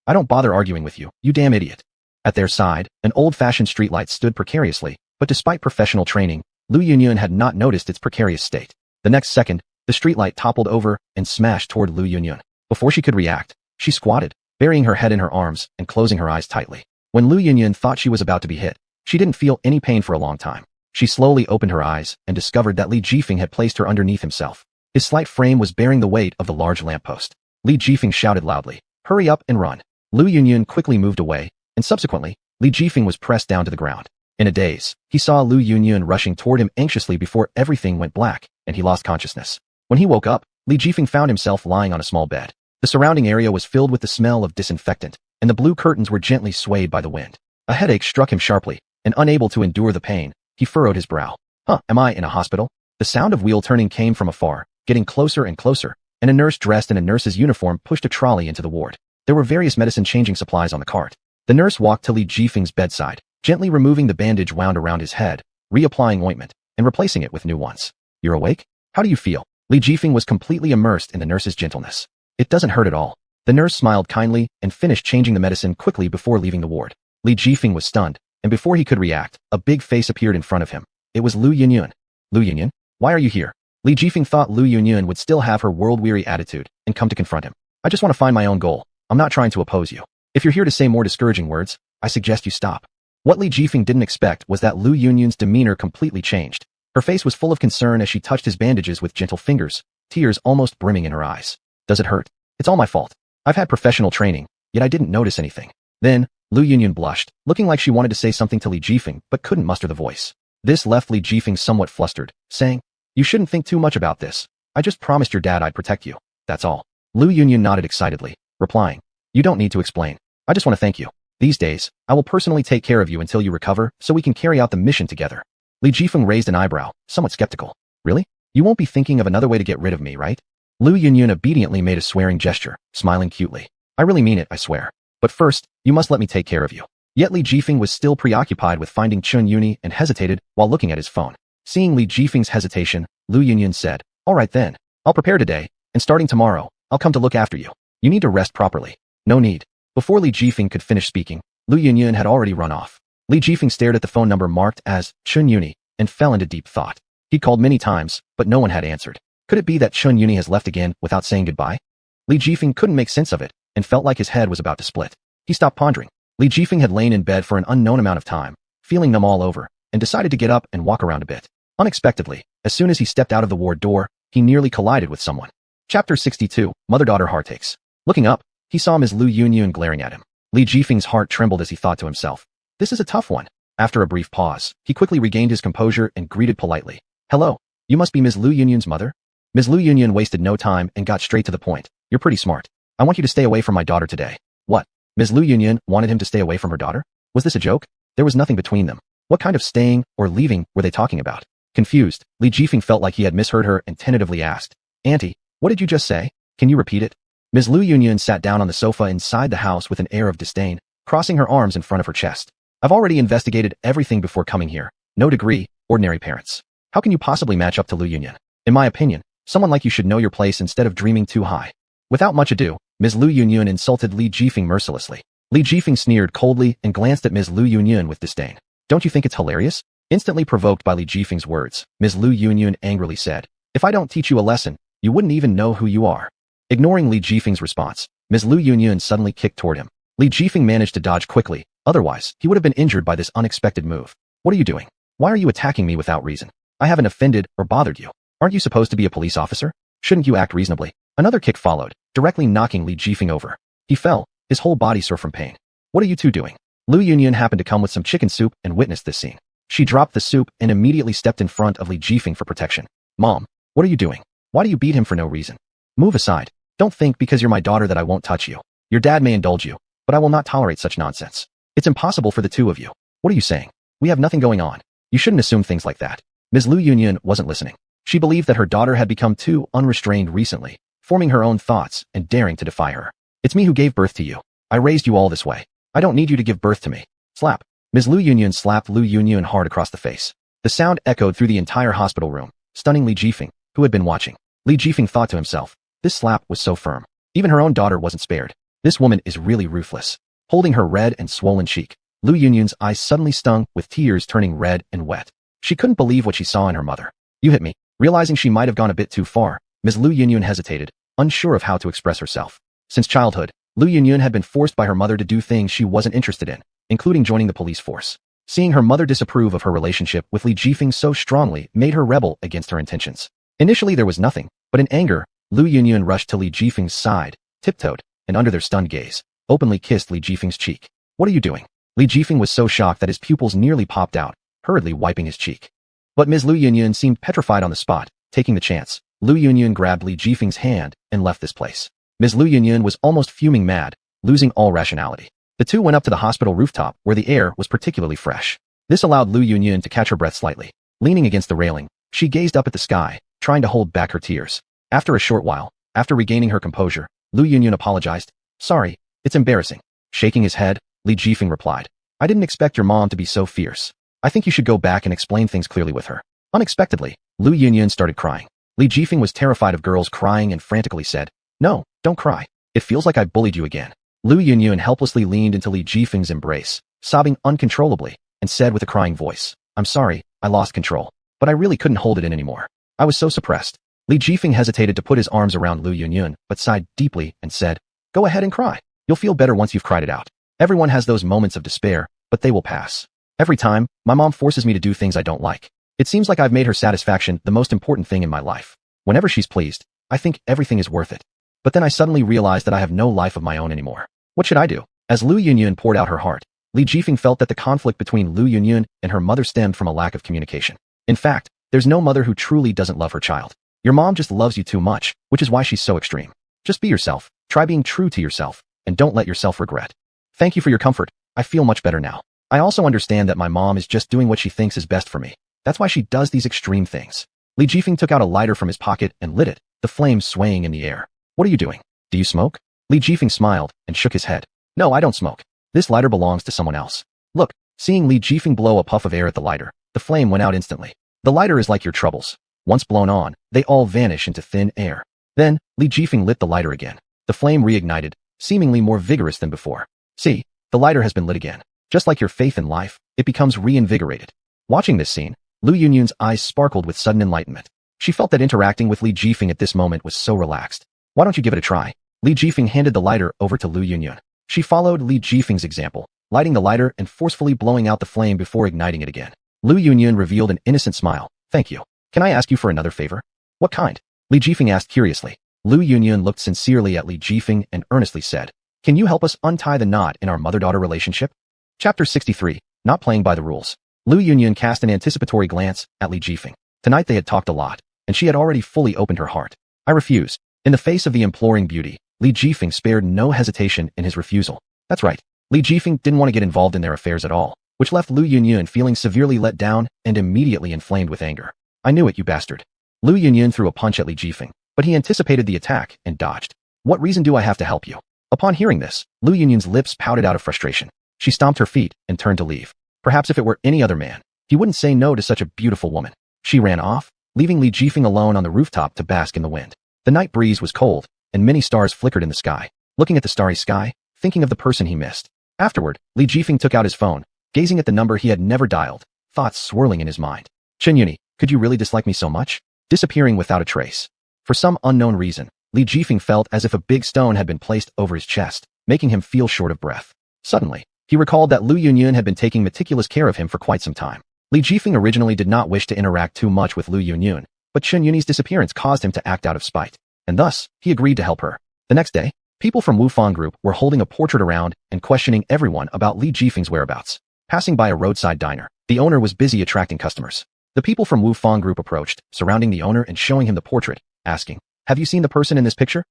[SPEAKER 1] I don't bother arguing with you, you damn idiot. At their side, an old-fashioned streetlight stood precariously, but despite professional training, Lu Yunyun had not noticed its precarious state. The next second, the streetlight toppled over and smashed toward Lu Yunyun. Before she could react, she squatted, burying her head in her arms and closing her eyes tightly. When Lu Yunyun thought she was about to be hit, she didn't feel any pain for a long time. She slowly opened her eyes and discovered that Li Jifeng had placed her underneath himself. His slight frame was bearing the weight of the large lamppost. Li Jifeng shouted loudly, "Hurry up and run." Lu Yunyun quickly moved away, and subsequently, Li Jifeng was pressed down to the ground. In a daze, he saw Lu Yunyun rushing toward him anxiously before everything went black, and he lost consciousness. When he woke up, Li Jifeng found himself lying on a small bed. The surrounding area was filled with the smell of disinfectant, and the blue curtains were gently swayed by the wind. A headache struck him sharply, and unable to endure the pain, he furrowed his brow. Am I in a hospital? The sound of wheel turning came from afar, getting closer and closer, and a nurse dressed in a nurse's uniform pushed a trolley into the ward. There were various medicine-changing supplies on the cart. The nurse walked to Li Jifeng's bedside, gently removing the bandage wound around his head, reapplying ointment, and replacing it with new ones. "You're awake? How do you feel?" Li Jifeng was completely immersed in the nurse's gentleness. "It doesn't hurt at all." The nurse smiled kindly and finished changing the medicine quickly before leaving the ward. Li Jifeng was stunned, and before he could react, a big face appeared in front of him. It was Lu Yunyun. "Lu Yunyun? Why are you here?" Li Jifeng thought Lu Yunyun would still have her world-weary attitude and come to confront him. "I just want to find my own goal. I'm not trying to oppose you. If you're here to say more discouraging words, I suggest you stop." What Li Jifeng didn't expect was that Lu Yunyun's demeanor completely changed. Her face was full of concern as she touched his bandages with gentle fingers, tears almost brimming in her eyes. Does it hurt? It's all my fault. I've had professional training, yet I didn't notice anything. Then, Lu Yunyun blushed, looking like she wanted to say something to Li Jifeng but couldn't muster the voice. This left Li Jifeng somewhat flustered, saying, "You shouldn't think too much about this. I just promised your dad I'd protect you. That's all." Lu Yunyun nodded excitedly, replying, "You don't need to explain. I just want to thank you. These days, I will personally take care of you until you recover so we can carry out the mission together." Li Jifeng raised an eyebrow, somewhat skeptical. "Really? You won't be thinking of another way to get rid of me, right?" Lu Yunyun obediently made a swearing gesture, smiling cutely. "I really mean it, I swear. But first, you must let me take care of you." Yet Li Jifeng was still preoccupied with finding Xuanhuan and hesitated while looking at his phone. Seeing Li Jifeng's hesitation, Lu Yunyun said, "All right then. I'll prepare today, and starting tomorrow, I'll come to look after you. You need to rest properly." "No need." Before Li Jifeng could finish speaking, Lu Yunyun had already run off. Li Jifeng stared at the phone number marked as Xuanhuan and fell into deep thought. He called many times, but no one had answered. Could it be that Xuanhuan has left again without saying goodbye? Li Jifeng couldn't make sense of it and felt like his head was about to split. He stopped pondering. Li Jifeng had lain in bed for an unknown amount of time, feeling numb all over, and decided to get up and walk around a bit. Unexpectedly, as soon as he stepped out of the ward door, he nearly collided with someone. Chapter 62, Mother-Daughter Heartaches. Looking up, he saw Ms. Lu Yunyun glaring at him. Li Jifeng's heart trembled as he thought to himself, "This is a tough one." After a brief pause, he quickly regained his composure and greeted politely. "Hello, you must be Ms. Lu Yunyun's mother?" Ms. Lu Yunyun wasted no time and got straight to the point. "You're pretty smart. I want you to stay away from my daughter today." "What? Ms. Lu Yunyun wanted him to stay away from her daughter? Was this a joke? There was nothing between them. What kind of staying or leaving were they talking about?" Confused, Li Jifeng felt like he had misheard her and tentatively asked, "Auntie, what did you just say? Can you repeat it?" Ms. Lu Yunyun sat down on the sofa inside the house with an air of disdain, crossing her arms in front of her chest. "I've already investigated everything before coming here. No degree, ordinary parents. How can you possibly match up to Lu Yunyun? In my opinion, someone like you should know your place instead of dreaming too high." Without much ado, Ms. Lu Yunyun insulted Li Jifeng mercilessly. Li Jifeng sneered coldly and glanced at Ms. Lu Yunyun with disdain. "Don't you think it's hilarious?" Instantly provoked by Li Jifeng's words, Ms. Lu Yunyun angrily said, "If I don't teach you a lesson, you wouldn't even know who you are." Ignoring Li Jifeng's response, Ms. Lu Yunyun suddenly kicked toward him. Li Jifeng managed to dodge quickly, otherwise, he would have been injured by this unexpected move. "What are you doing? Why are you attacking me without reason? I haven't offended or bothered you. Aren't you supposed to be a police officer? Shouldn't you act reasonably?" Another kick followed, directly knocking Li Jifeng over. He fell, his whole body sore from pain. "What are you two doing?" Lu Yunyun happened to come with some chicken soup and witnessed this scene. She dropped the soup and immediately stepped in front of Li Jifeng for protection. "Mom, what are you doing? Why do you beat him for no reason? Move aside. Don't think because you're my daughter that I won't touch you. Your dad may indulge you, but I will not tolerate such nonsense. It's impossible for the two of you. What are you saying? We have nothing going on. You shouldn't assume things like that." Ms. Lu Yunyun wasn't listening. She believed that her daughter had become too unrestrained recently, forming her own thoughts and daring to defy her. "It's me who gave birth to you. I raised you all this way. I don't need you to give birth to me." Slap. Ms. Lu Yunyun slapped Lu Yunyun hard across the face. The sound echoed through the entire hospital room, stunning Li Jifeng, who had been watching. Li Jifeng thought to himself, this slap was so firm. Even her own daughter wasn't spared. This woman is really ruthless. Holding her red and swollen cheek, Lu Yunyun's eyes suddenly stung with tears turning red and wet. She couldn't believe what she saw in her mother. "You hit me." Realizing she might have gone a bit too far, Ms. Lu Yunyun hesitated, unsure of how to express herself. Since childhood, Lu Yunyun had been forced by her mother to do things she wasn't interested in, including joining the police force. Seeing her mother disapprove of her relationship with Li Jifeng so strongly made her rebel against her intentions. Initially there was nothing, but in anger, Lu Yunyun rushed to Li Jifeng's side, tiptoed, and under their stunned gaze, openly kissed Li Jifeng's cheek. "What are you doing?" Li Jifeng was so shocked that his pupils nearly popped out, hurriedly wiping his cheek. But Ms. Lu Yunyun seemed petrified on the spot, taking the chance. Lu Yunyun grabbed Li Jifeng's hand and left this place. Ms. Lu Yunyun was almost fuming mad, losing all rationality. The two went up to the hospital rooftop where the air was particularly fresh. This allowed Lu Yunyun to catch her breath slightly. Leaning against the railing, she gazed up at the sky, trying to hold back her tears. After a short while, after regaining her composure, Lu Yunyun apologized. "Sorry, it's embarrassing." Shaking his head, Li Jifeng replied, "I didn't expect your mom to be so fierce. I think you should go back and explain things clearly with her." Unexpectedly, Lu Yunyun started crying. Li Jifeng was terrified of girls crying and frantically said, "No, don't cry. It feels like I bullied you again." Lu Yunyun helplessly leaned into Li Jifeng's embrace, sobbing uncontrollably, and said with a crying voice, "I'm sorry, I lost control. But I really couldn't hold it in anymore. I was so suppressed." Li Jifeng hesitated to put his arms around Lu Yunyun, but sighed deeply and said, "Go ahead and cry. You'll feel better once you've cried it out. Everyone has those moments of despair, but they will pass. Every time, my mom forces me to do things I don't like. It seems like I've made her satisfaction the most important thing in my life. Whenever she's pleased, I think everything is worth it. But then I suddenly realize that I have no life of my own anymore. What should I do? As Lu Yunyun poured out her heart, Li Jifeng felt that the conflict between Lu Yunyun and her mother stemmed from a lack of communication. In fact, there's no mother who truly doesn't love her child. Your mom just loves you too much, which is why she's so extreme. Just be yourself, try being true to yourself, and don't let yourself regret. Thank you for your comfort. I feel much better now. I also understand that my mom is just doing what she thinks is best for me. That's why she does these extreme things. Li Jifeng took out a lighter from his pocket and lit it, the flames swaying in the air. What are you doing? Do you smoke? Li Jifeng smiled and shook his head. No, I don't smoke. This lighter belongs to someone else. Look, seeing Li Jifeng blow a puff of air at the lighter, the flame went out instantly. The lighter is like your troubles. Once blown on, they all vanish into thin air. Then, Li Jifeng lit the lighter again. The flame reignited, seemingly more vigorous than before. See, the lighter has been lit again. Just like your faith in life, it becomes reinvigorated. Watching this scene, Lu Yunyun's eyes sparkled with sudden enlightenment. She felt that interacting with Li Jifeng at this moment was so relaxed. Why don't you give it a try? Li Jifeng handed the lighter over to Lu Yunyun. She followed Li Jifeng's example, lighting the lighter and forcefully blowing out the flame before igniting it again. Lu Yunyun revealed an innocent smile. Thank you. Can I ask you for another favor? What kind? Li Jifeng asked curiously. Lu Yunyun looked sincerely at Li Jifeng and earnestly said, Can you help us untie the knot in our mother-daughter relationship? Chapter 63, Not Playing by the Rules. Lu Yunyun cast an anticipatory glance at Li Jifeng. Tonight they had talked a lot, and she had already fully opened her heart. I refuse. In the face of the imploring beauty, Li Jifeng spared no hesitation in his refusal. That's right. Li Jifeng didn't want to get involved in their affairs at all, which left Lu Yunyun feeling severely let down and immediately inflamed with anger. I knew it, you bastard. Lu Yunyun threw a punch at Li Jifeng, but he anticipated the attack and dodged. What reason do I have to help you? Upon hearing this, Lu Yunyun's lips pouted out of frustration. She stomped her feet and turned to leave. Perhaps if it were any other man, he wouldn't say no to such a beautiful woman. She ran off, leaving Li Jifeng alone on the rooftop to bask in the wind. The night breeze was cold, and many stars flickered in the sky. Looking at the starry sky, thinking of the person he missed. Afterward, Li Jifeng took out his phone, gazing at the number he had never dialed, thoughts swirling in his mind. Chen Yuni, could you really dislike me so much? Disappearing without a trace. For some unknown reason, Li Jifeng felt as if a big stone had been placed over his chest, making him feel short of breath. Suddenly, he recalled that Lu Yunyun had been taking meticulous care of him for quite some time. Li Jifeng originally did not wish to interact too much with Lu Yunyun, but Chen Yuni's disappearance caused him to act out of spite, and thus, he agreed to help her. The next day, people from Wufang Group were holding a portrait around and questioning everyone about Li Jifeng's whereabouts. Passing by a roadside diner, the owner was busy attracting customers. The people from Wufang Group approached, surrounding the owner and showing him the portrait, asking, Have you seen the person in this picture?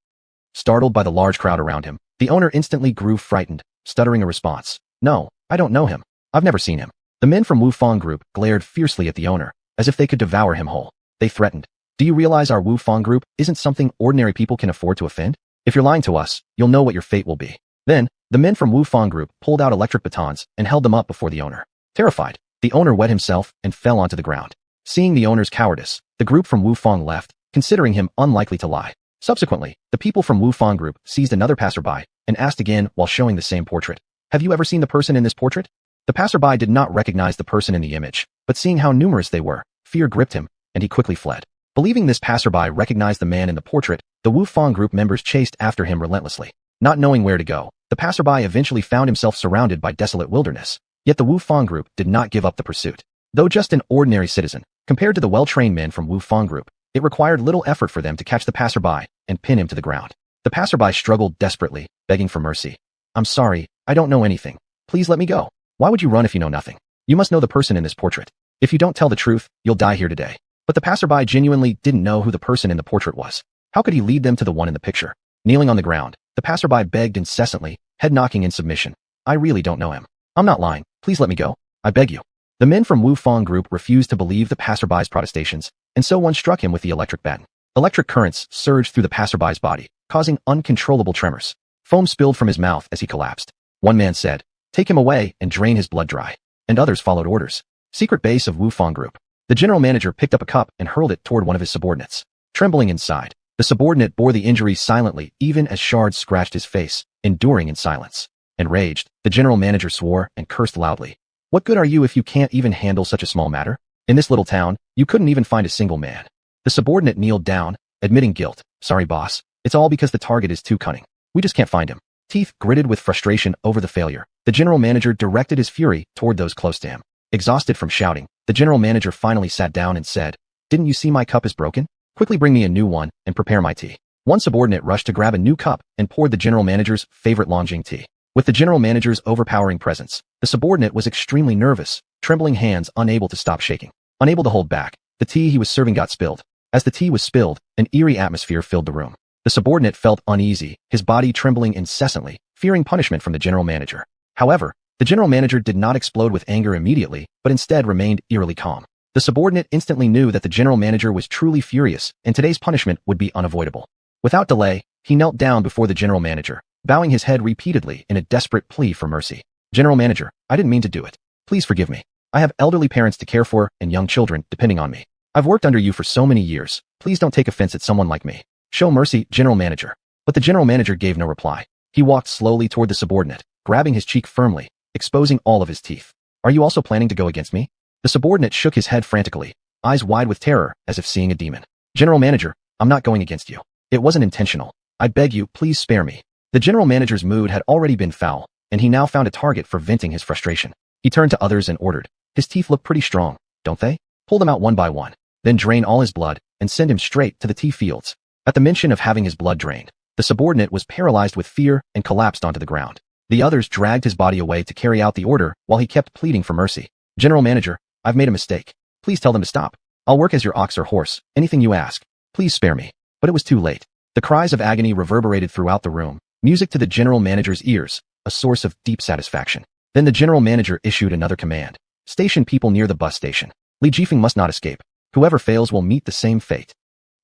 [SPEAKER 1] Startled by the large crowd around him, the owner instantly grew frightened, stuttering a response. No, I don't know him. I've never seen him. The men from Wufang Group glared fiercely at the owner, as if they could devour him whole. They threatened. Do you realize our Wufang Group isn't something ordinary people can afford to offend? If you're lying to us, you'll know what your fate will be. Then, the men from Wufang Group pulled out electric batons and held them up before the owner. Terrified, the owner wet himself and fell onto the ground. Seeing the owner's cowardice, the group from Wufang left, considering him unlikely to lie. Subsequently, the people from Wufang Group seized another passerby and asked again while showing the same portrait. Have you ever seen the person in this portrait? The passerby did not recognize the person in the image, but seeing how numerous they were, fear gripped him, and he quickly fled. Believing this passerby recognized the man in the portrait, the Wufang Group members chased after him relentlessly. Not knowing where to go, the passerby eventually found himself surrounded by desolate wilderness. Yet the Wufang Group did not give up the pursuit. Though just an ordinary citizen, compared to the well-trained men from Wufang Group, it required little effort for them to catch the passerby and pin him to the ground. The passerby struggled desperately, begging for mercy. I'm sorry, I don't know anything. Please let me go. Why would you run if you know nothing? You must know the person in this portrait. If you don't tell the truth, you'll die here today. But the passerby genuinely didn't know who the person in the portrait was. How could he lead them to the one in the picture? Kneeling on the ground, the passerby begged incessantly, head knocking in submission. I really don't know him. I'm not lying. Please let me go. I beg you. The men from Wufang Group refused to believe the passerby's protestations, and so one struck him with the electric baton. Electric currents surged through the passerby's body, causing uncontrollable tremors. Foam spilled from his mouth as he collapsed. One man said, Take him away and drain his blood dry. And others followed orders. Secret base of Wufang Group. The general manager picked up a cup and hurled it toward one of his subordinates. Trembling inside, the subordinate bore the injury silently even as shards scratched his face, enduring in silence. Enraged, the general manager swore and cursed loudly. What good are you if you can't even handle such a small matter? In this little town, you couldn't even find a single man. The subordinate kneeled down, admitting guilt. Sorry boss, it's all because the target is too cunning. We just can't find him. teeth gritted with frustration over the failure. The general manager directed his fury toward those close to him. Exhausted from shouting, the general manager finally sat down and said, "Didn't you see my cup is broken? Quickly bring me a new one and prepare my tea." One subordinate rushed to grab a new cup and poured the general manager's favorite Longjing tea. With the general manager's overpowering presence, the subordinate was extremely nervous, trembling hands unable to stop shaking. Unable to hold back, the tea he was serving got spilled. As the tea was spilled, an eerie atmosphere filled the room. The subordinate felt uneasy, his body trembling incessantly, fearing punishment from the general manager. However, the general manager did not explode with anger immediately, but instead remained eerily calm. The subordinate instantly knew that the general manager was truly furious, and today's punishment would be unavoidable. Without delay, he knelt down before the general manager, bowing his head repeatedly in a desperate plea for mercy. "General manager, I didn't mean to do it. Please forgive me. I have elderly parents to care for and young children depending on me. I've worked under you for so many years. Please don't take offense at someone like me. Show mercy, general manager." But the general manager gave no reply. He walked slowly toward the subordinate, grabbing his cheek firmly, exposing all of his teeth. "Are you also planning to go against me?" The subordinate shook his head frantically, eyes wide with terror as if seeing a demon. "General manager, I'm not going against you. It wasn't intentional. I beg you, please spare me." The general manager's mood had already been foul, and he now found a target for venting his frustration. He turned to others and ordered, "His teeth look pretty strong, don't they? Pull them out one by one, then drain all his blood and send him straight to the tea fields." At the mention of having his blood drained, the subordinate was paralyzed with fear and collapsed onto the ground. The others dragged his body away to carry out the order while he kept pleading for mercy. "General manager, I've made a mistake. Please tell them to stop. I'll work as your ox or horse, anything you ask. Please spare me." But it was too late. The cries of agony reverberated throughout the room, music to the general manager's ears, a source of deep satisfaction. Then the general manager issued another command. "Station people near the bus station. Li Jifeng must not escape. Whoever fails will meet the same fate."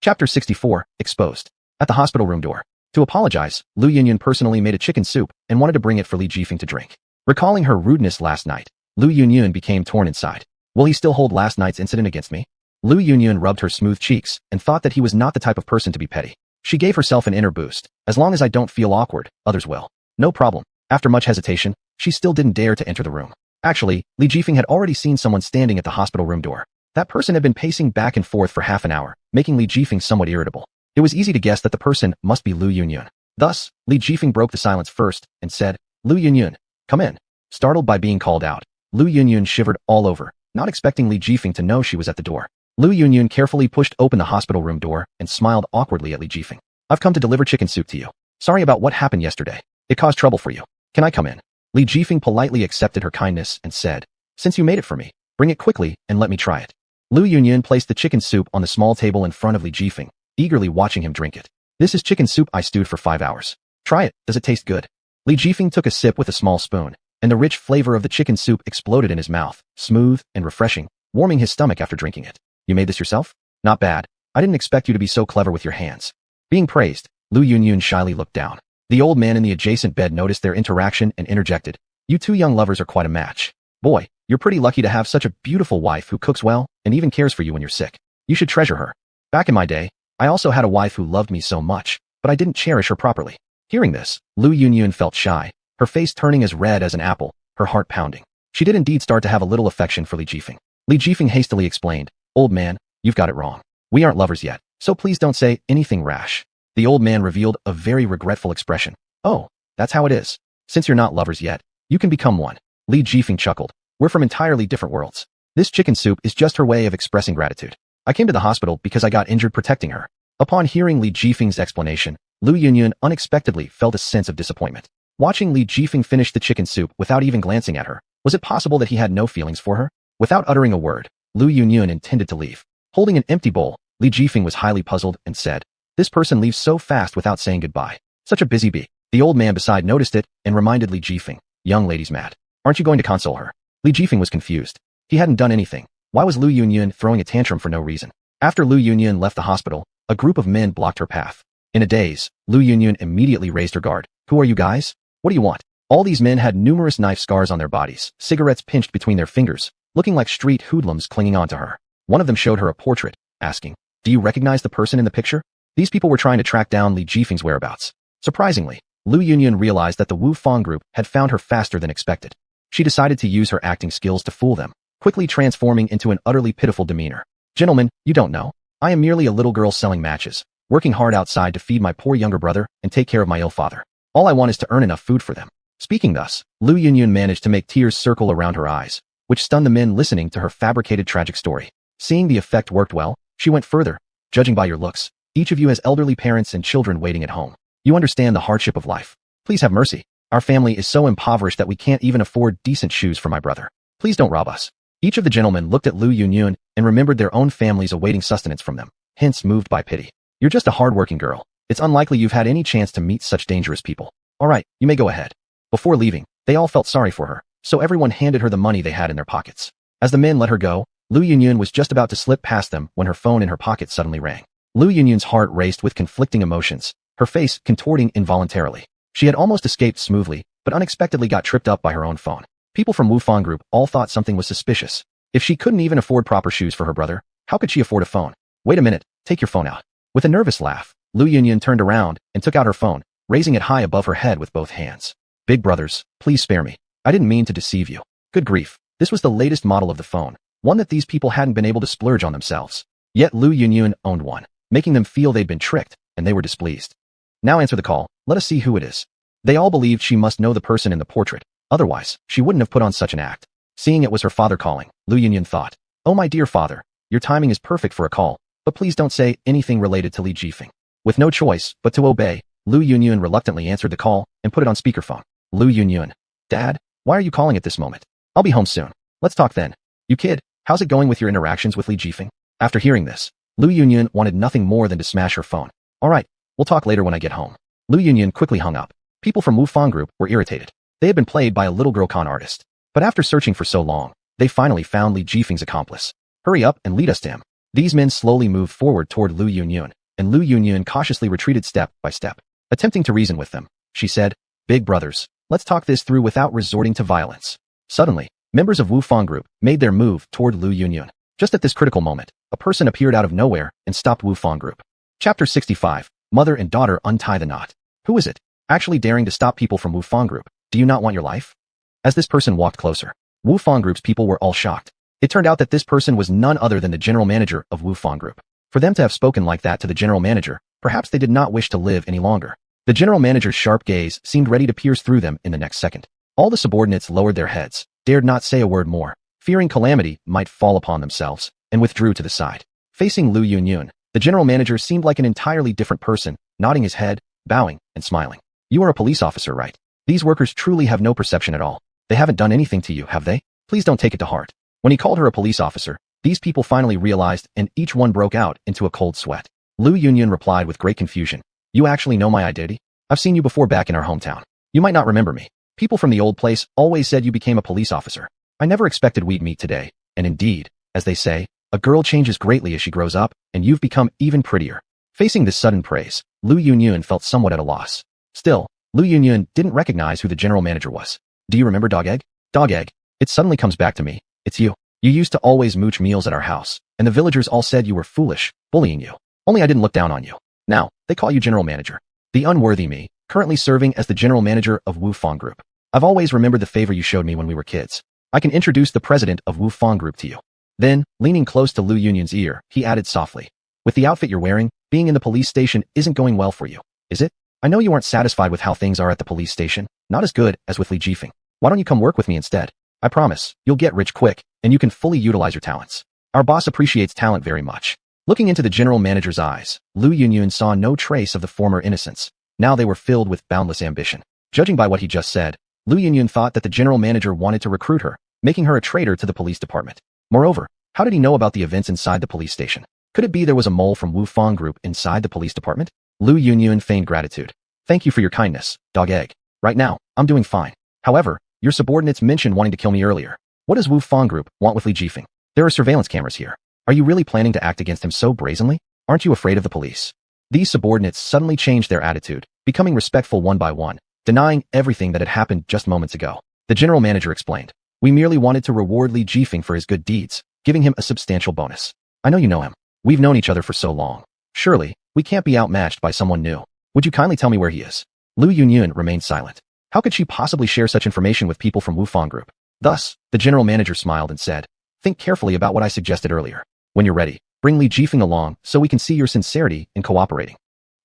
[SPEAKER 1] Chapter 64, Exposed. At the hospital room door. To apologize, Lu Yunyun personally made a chicken soup and wanted to bring it for Li Jifeng to drink. Recalling her rudeness last night, Lu Yunyun became torn inside. Will he still hold last night's incident against me? Lu Yunyun rubbed her smooth cheeks and thought that he was not the type of person to be petty. She gave herself an inner boost. "As long as I don't feel awkward, others will. No problem." After much hesitation, she still didn't dare to enter the room. Actually, Li Jifeng had already seen someone standing at the hospital room door. That person had been pacing back and forth for half an hour, making Li Jifeng somewhat irritable. It was easy to guess that the person must be Lu Yunyun. Thus, Li Jifeng broke the silence first and said, "Lu Yunyun, come in." Startled by being called out, Lu Yunyun shivered all over, not expecting Li Jifeng to know she was at the door. Lu Yunyun carefully pushed open the hospital room door and smiled awkwardly at Li Jifeng. "I've come to deliver chicken soup to you. Sorry about what happened yesterday. It caused trouble for you. Can I come in?" Li Jifeng politely accepted her kindness and said, "Since you made it for me, bring it quickly and let me try it." Lu Yunyun placed the chicken soup on the small table in front of Li Jifeng, eagerly watching him drink it. "This is chicken soup I stewed for 5 hours. Try it, does it taste good?" Li Jifeng took a sip with a small spoon, and the rich flavor of the chicken soup exploded in his mouth, smooth and refreshing, warming his stomach after drinking it. "You made this yourself? Not bad. I didn't expect you to be so clever with your hands." Being praised, Lu Yunyun shyly looked down. The old man in the adjacent bed noticed their interaction and interjected, "You two young lovers are quite a match. Boy, you're pretty lucky to have such a beautiful wife who cooks well and even cares for you when you're sick. You should treasure her. Back in my day, I also had a wife who loved me so much, but I didn't cherish her properly." Hearing this, Lu Yunyun felt shy, her face turning as red as an apple, her heart pounding. She did indeed start to have a little affection for Li Jifeng. Li Jifeng hastily explained, "Old man, you've got it wrong. We aren't lovers yet, so please don't say anything rash." The old man revealed a very regretful expression. "Oh, that's how it is. Since you're not lovers yet, you can become one." Li Jifeng chuckled. "We're from entirely different worlds. This chicken soup is just her way of expressing gratitude. I came to the hospital because I got injured protecting her." Upon hearing Li Jifeng's explanation, Lu Yunyun unexpectedly felt a sense of disappointment. Watching Li Jifeng finish the chicken soup without even glancing at her, was it possible that he had no feelings for her? Without uttering a word, Lu Yunyun intended to leave. Holding an empty bowl, Li Jifeng was highly puzzled and said, "This person leaves so fast without saying goodbye. Such a busy bee." The old man beside noticed it and reminded Li Jifeng, "Young lady's mad. Aren't you going to console her?" Li Jifeng was confused. He hadn't done anything. Why was Lu Yunyun throwing a tantrum for no reason? After Lu Yunyun left the hospital, a group of men blocked her path. In a daze, Lu Yunyun immediately raised her guard. "Who are you guys? What do you want?" All these men had numerous knife scars on their bodies, cigarettes pinched between their fingers, looking like street hoodlums clinging onto her. One of them showed her a portrait, asking, "Do you recognize the person in the picture?" These people were trying to track down Li Jifeng's whereabouts. Surprisingly, Lu Yunyun realized that the Wu Fang group had found her faster than expected. She decided to use her acting skills to fool them, quickly transforming into an utterly pitiful demeanor. "Gentlemen, you don't know. I am merely a little girl selling matches, working hard outside to feed my poor younger brother and take care of my ill father. All I want is to earn enough food for them. Speaking thus, Lu Yunyun managed to make tears circle around her eyes, which stunned the men listening to her fabricated tragic story. Seeing the effect worked well, she went further. Judging by your looks, each of you has elderly parents and children waiting at home. You understand the hardship of life. Please have mercy. Our family is so impoverished that we can't even afford decent shoes for my brother. Please don't rob us. Each of the gentlemen looked at Lu Yunyun and remembered their own families awaiting sustenance from them, hence moved by pity. You're just a hard-working girl. It's unlikely you've had any chance to meet such dangerous people. All right, you may go ahead. Before leaving, they all felt sorry for her, so everyone handed her the money they had in their pockets. As the men let her go, Lu Yunyun was just about to slip past them when her phone in her pocket suddenly rang. Lu Yunyun's heart raced with conflicting emotions, her face contorting involuntarily. She had almost escaped smoothly, but unexpectedly got tripped up by her own phone. People from Wufang Group all thought something was suspicious. If she couldn't even afford proper shoes for her brother, how could she afford a phone? Wait a minute, take your phone out. With a nervous laugh, Lu Yunyun turned around and took out her phone, raising it high above her head with both hands. Big brothers, please spare me. I didn't mean to deceive you. Good grief, this was the latest model of the phone, one that these people hadn't been able to splurge on themselves. Yet Lu Yunyun owned one, making them feel they'd been tricked, and they were displeased. Now answer the call, let us see who it is. They all believed she must know the person in the portrait, otherwise, she wouldn't have put on such an act. Seeing it was her father calling, Lu Yunyun thought, "Oh my dear father, your timing is perfect for a call, but please don't say anything related to Li Jifeng." With no choice but to obey, Lu Yunyun reluctantly answered the call and put it on speakerphone. Lu Yunyun. Dad, why are you calling at this moment? I'll be home soon. Let's talk then. You kid, how's it going with your interactions with Li Jifeng? After hearing this, Lu Yunyun wanted nothing more than to smash her phone. All right, we'll talk later when I get home. Lu Yunyun quickly hung up. People from Wufang Group were irritated. They had been played by a little girl con artist. But after searching for so long, they finally found Li Jifeng's accomplice. Hurry up and lead us to him. These men slowly moved forward toward Lu Yunyun, and Lu Yunyun cautiously retreated step by step. Attempting to reason with them, she said, "Big brothers, let's talk this through without resorting to violence." Suddenly, members of Wufang Group made their move toward Lu Yunyun. Just at this critical moment, a person appeared out of nowhere and stopped Wufang Group. Chapter 65, Mother and Daughter Untie the Knot. Who is it? Actually daring to stop people from Wufang Group? Do you not want your life? As this person walked closer, Wufang Group's people were all shocked. It turned out that this person was none other than the general manager of Wufang Group. For them to have spoken like that to the general manager, perhaps they did not wish to live any longer. The general manager's sharp gaze seemed ready to pierce through them in the next second. All the subordinates lowered their heads, dared not say a word more, fearing calamity might fall upon themselves, and withdrew to the side. Facing Lu Yunyun, the general manager seemed like an entirely different person, nodding his head, bowing, and smiling. You are a police officer, right? These workers truly have no perception at all. They haven't done anything to you, have they? Please don't take it to heart. When he called her a police officer, these people finally realized and each one broke out into a cold sweat. Lu Yunyun replied with great confusion. You actually know my identity? I've seen you before back in our hometown. You might not remember me. People from the old place always said you became a police officer. I never expected we'd meet today, and indeed, as they say, a girl changes greatly as she grows up, and you've become even prettier. Facing this sudden praise, Lu Yunyun felt somewhat at a loss. Still, Lu Yunyun didn't recognize who the general manager was. Do you remember Dog Egg? Dog Egg, it suddenly comes back to me. It's you. You used to always mooch meals at our house, and the villagers all said you were foolish, bullying you. Only I didn't look down on you. Now, they call you general manager. The unworthy me, currently serving as the general manager of Wufang Group. I've always remembered the favor you showed me when we were kids. I can introduce the president of Wufang Group to you. Then, leaning close to Lu Yunyun's ear, he added softly. With the outfit you're wearing, being in the police station isn't going well for you, is it? I know you aren't satisfied with how things are at the police station, not as good as with Li Jifeng. Why don't you come work with me instead? I promise, you'll get rich quick, and you can fully utilize your talents. Our boss appreciates talent very much. Looking into the general manager's eyes, Lu Yunyun saw no trace of the former innocence. Now they were filled with boundless ambition. Judging by what he just said, Lu Yunyun thought that the general manager wanted to recruit her, making her a traitor to the police department. Moreover, how did he know about the events inside the police station? Could it be there was a mole from Wufang Group inside the police department? Lu Yunyun feigned gratitude. Thank you for your kindness, Dog Egg. Right now, I'm doing fine. However, your subordinates mentioned wanting to kill me earlier. What does Wufang Group want with Li Jifeng? There are surveillance cameras here. Are you really planning to act against him so brazenly? Aren't you afraid of the police? These subordinates suddenly changed their attitude, becoming respectful one by one, denying everything that had happened just moments ago. The general manager explained. We merely wanted to reward Li Jifeng for his good deeds, giving him a substantial bonus. I know you know him. We've known each other for so long. Surely, we can't be outmatched by someone new. Would you kindly tell me where he is? Lu Yunyun remained silent. How could she possibly share such information with people from Wufang Group? Thus, the general manager smiled and said, think carefully about what I suggested earlier. When you're ready, bring Li Jifeng along so we can see your sincerity in cooperating.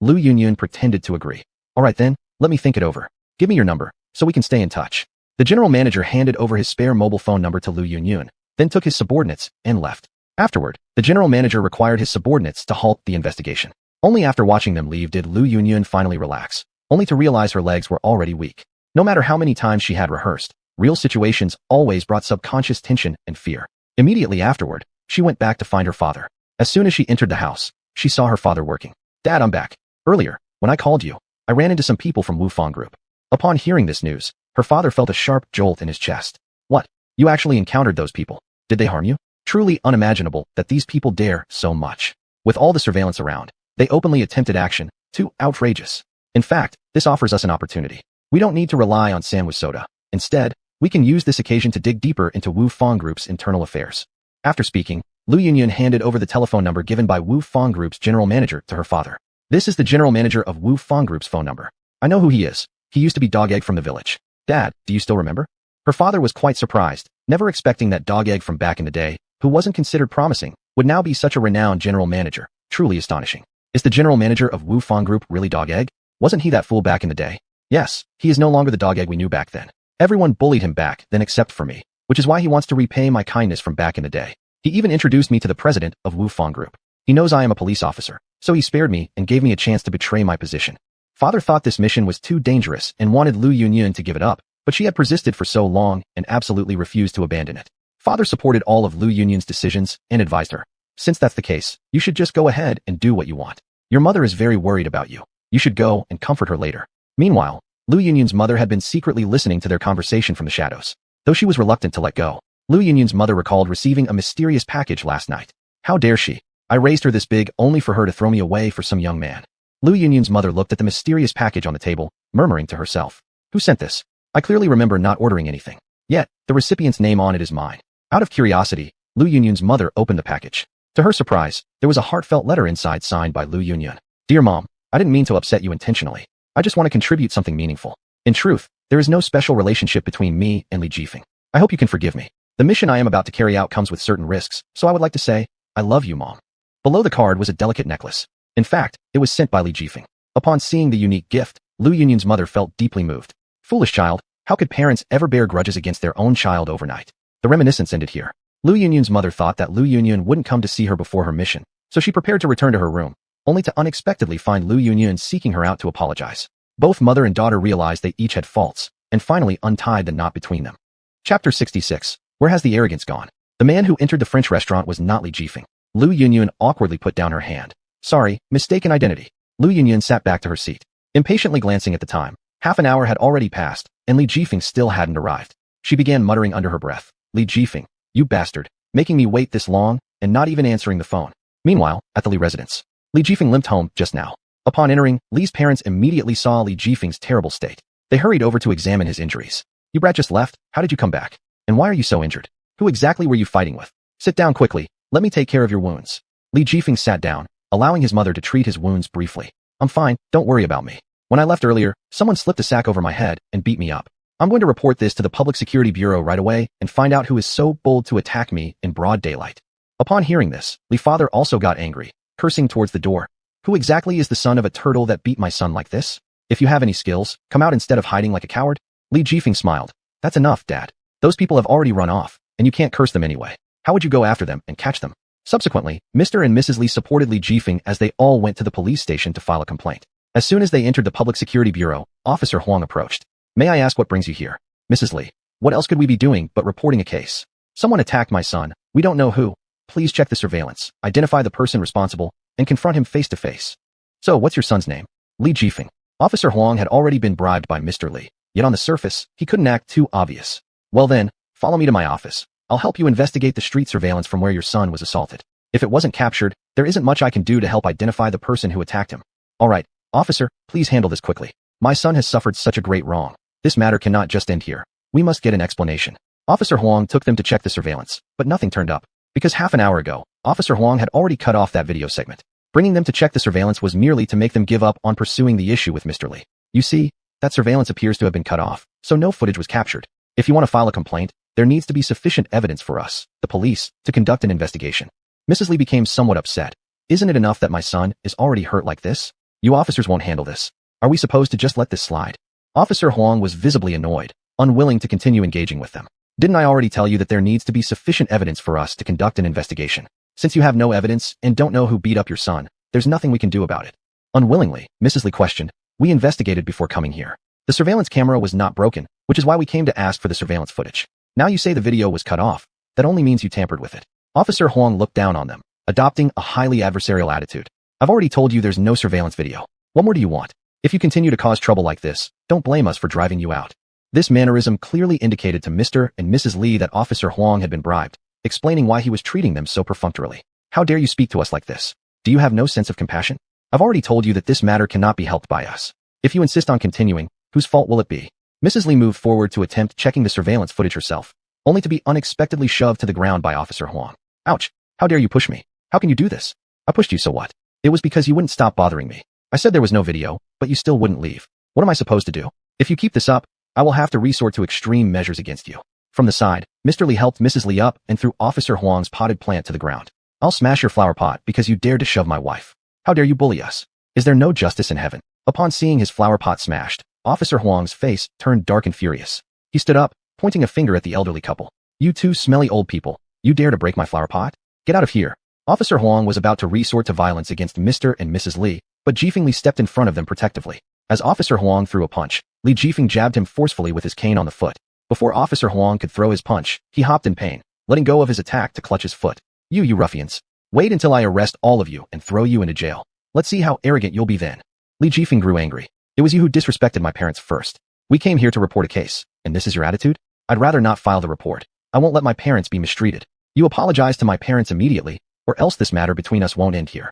[SPEAKER 1] Lu Yunyun pretended to agree. All right then, let me think it over. Give me your number, so we can stay in touch. The general manager handed over his spare mobile phone number to Lu Yunyun, then took his subordinates and left. Afterward, the general manager required his subordinates to halt the investigation. Only after watching them leave did Lu Yunyun finally relax, only to realize her legs were already weak. No matter how many times she had rehearsed, real situations always brought subconscious tension and fear. Immediately afterward, she went back to find her father. As soon as she entered the house, she saw her father working. Dad, I'm back. Earlier, when I called you, I ran into some people from xuanhuan group. Upon hearing this news, her father felt a sharp jolt in his chest. What? You actually encountered those people? Did they harm you? Truly unimaginable that these people dare so much. With all the surveillance around, they openly attempted action. Too outrageous. In fact, this offers us an opportunity. We don't need to rely on sandwich soda. Instead, we can use this occasion to dig deeper into xuanhuan group's internal affairs. After speaking, Lu Yunyun handed over the telephone number given by xuanhuan group's general manager to her father. This is the general manager of xuanhuan group's phone number. I know who he is. He used to be Dog Egg from the village. Dad, do you still remember? Her father was quite surprised, never expecting that Dog Egg from back in the day, who wasn't considered promising, would now be such a renowned general manager. Truly astonishing. Is the general manager of xuanhuan group really Dog Egg? Wasn't he that fool back in the day? Yes, he is no longer the Dog Egg we knew back then. Everyone bullied him back then except for me, which is why he wants to repay my kindness from back in the day. He even introduced me to the president of xuanhuan group. He knows I am a police officer, so he spared me and gave me a chance to betray my position. Father thought this mission was too dangerous and wanted Lu Yunyun to give it up, but she had persisted for so long and absolutely refused to abandon it. Father supported all of Lu Yunyun's decisions and advised her. Since that's the case, you should just go ahead and do what you want. Your mother is very worried about you. You should go and comfort her later. Meanwhile, Lu Yunyun's mother had been secretly listening to their conversation from the shadows. Though she was reluctant to let go, Lu Yunyun's mother recalled receiving a mysterious package last night. How dare she? I raised her this big only for her to throw me away for some young man. Lu Yunyun's mother looked at the mysterious package on the table, murmuring to herself. Who sent this? I clearly remember not ordering anything. Yet, the recipient's name on it is mine. Out of curiosity, Lu Yunyun's mother opened the package. To her surprise, there was a heartfelt letter inside signed by Lu Yunyun. Dear Mom, I didn't mean to upset you intentionally. I just want to contribute something meaningful. In truth, there is no special relationship between me and Li Jifeng. I hope you can forgive me. The mission I am about to carry out comes with certain risks, so I would like to say, I love you, Mom. Below the card was a delicate necklace. In fact, it was sent by Li Jifeng. Upon seeing the unique gift, Lu Yunyun's mother felt deeply moved. Foolish child, how could parents ever bear grudges against their own child overnight? The reminiscence ended here. Lu Yunyun's mother thought that Lu Yunyun wouldn't come to see her before her mission, so she prepared to return to her room, only to unexpectedly find Lu Yunyun seeking her out to apologize. Both mother and daughter realized they each had faults, and finally untied the knot between them. Chapter 66. Where has the arrogance gone? The man who entered the French restaurant was not Li Jifeng. Lu Yunyun awkwardly put down her hand. Sorry, mistaken identity. Lu Yunyun sat back to her seat, impatiently glancing at the time. Half an hour had already passed, and Li Jifeng still hadn't arrived. She began muttering under her breath. Li Jifeng, you bastard, making me wait this long, and not even answering the phone. Meanwhile, at the Li residence, Li Jifeng limped home just now. Upon entering, Li's parents immediately saw Li Jifeng's terrible state. They hurried over to examine his injuries. You brat just left, how did you come back? And why are you so injured? Who exactly were you fighting with? Sit down quickly, let me take care of your wounds. Li Jifeng sat down, allowing his mother to treat his wounds briefly. I'm fine, don't worry about me. When I left earlier, someone slipped a sack over my head and beat me up. I'm going to report this to the Public Security Bureau right away and find out who is so bold to attack me in broad daylight. Upon hearing this, Li father also got angry, cursing towards the door. Who exactly is the son of a turtle that beat my son like this? If you have any skills, come out instead of hiding like a coward. Li Jifeng smiled. That's enough, Dad. Those people have already run off, and you can't curse them anyway. How would you go after them and catch them? Subsequently, Mr. and Mrs. Li supported Li Jifeng as they all went to the police station to file a complaint. As soon as they entered the Public Security Bureau, Officer Huang approached. May I ask what brings you here? Mrs. Li, what else could we be doing but reporting a case? Someone attacked my son, we don't know who. Please check the surveillance, identify the person responsible, and confront him face to face. So what's your son's name? Li Jifeng. Officer Huang had already been bribed by Mr. Li, yet on the surface, he couldn't act too obvious. Well then, follow me to my office. I'll help you investigate the street surveillance from where your son was assaulted. If it wasn't captured, there isn't much I can do to help identify the person who attacked him. Alright, officer, please handle this quickly. My son has suffered such a great wrong. This matter cannot just end here. We must get an explanation. Officer Huang took them to check the surveillance, but nothing turned up. Because half an hour ago, Officer Huang had already cut off that video segment. Bringing them to check the surveillance was merely to make them give up on pursuing the issue with Mr. Li. You see, that surveillance appears to have been cut off, so no footage was captured. If you want to file a complaint, there needs to be sufficient evidence for us, the police, to conduct an investigation. Mrs. Li became somewhat upset. Isn't it enough that my son is already hurt like this? You officers won't handle this. Are we supposed to just let this slide? Officer Huang was visibly annoyed, unwilling to continue engaging with them. Didn't I already tell you that there needs to be sufficient evidence for us to conduct an investigation? Since you have no evidence and don't know who beat up your son, there's nothing we can do about it. Unwillingly, Mrs. Li questioned, we investigated before coming here. The surveillance camera was not broken, which is why we came to ask for the surveillance footage. Now you say the video was cut off. That only means you tampered with it. Officer Huang looked down on them, adopting a highly adversarial attitude. I've already told you there's no surveillance video. What more do you want? If you continue to cause trouble like this, don't blame us for driving you out. This mannerism clearly indicated to Mr. and Mrs. Li that Officer Huang had been bribed, explaining why he was treating them so perfunctorily. How dare you speak to us like this? Do you have no sense of compassion? I've already told you that this matter cannot be helped by us. If you insist on continuing, whose fault will it be? Mrs. Li moved forward to attempt checking the surveillance footage herself, only to be unexpectedly shoved to the ground by Officer Huang. Ouch! How dare you push me? How can you do this? I pushed you, so what? It was because you wouldn't stop bothering me. I said there was no video, but you still wouldn't leave. What am I supposed to do? If you keep this up, I will have to resort to extreme measures against you. From the side, Mr. Li helped Mrs. Li up and threw Officer Huang's potted plant to the ground. I'll smash your flower pot because you dared to shove my wife. How dare you bully us? Is there no justice in heaven? Upon seeing his flower pot smashed, Officer Huang's face turned dark and furious. He stood up, pointing a finger at the elderly couple. You two smelly old people, you dare to break my flower pot? Get out of here. Officer Huang was about to resort to violence against Mr. and Mrs. Li, but Jifeng Li stepped in front of them protectively. As Officer Huang threw a punch, Li Jifeng jabbed him forcefully with his cane on the foot. Before Officer Huang could throw his punch, he hopped in pain, letting go of his attack to clutch his foot. You ruffians. Wait until I arrest all of you and throw you into jail. Let's see how arrogant you'll be then. Li Jifeng grew angry. It was you who disrespected my parents first. We came here to report a case, and this is your attitude? I'd rather not file the report. I won't let my parents be mistreated. You apologize to my parents immediately, or else this matter between us won't end here.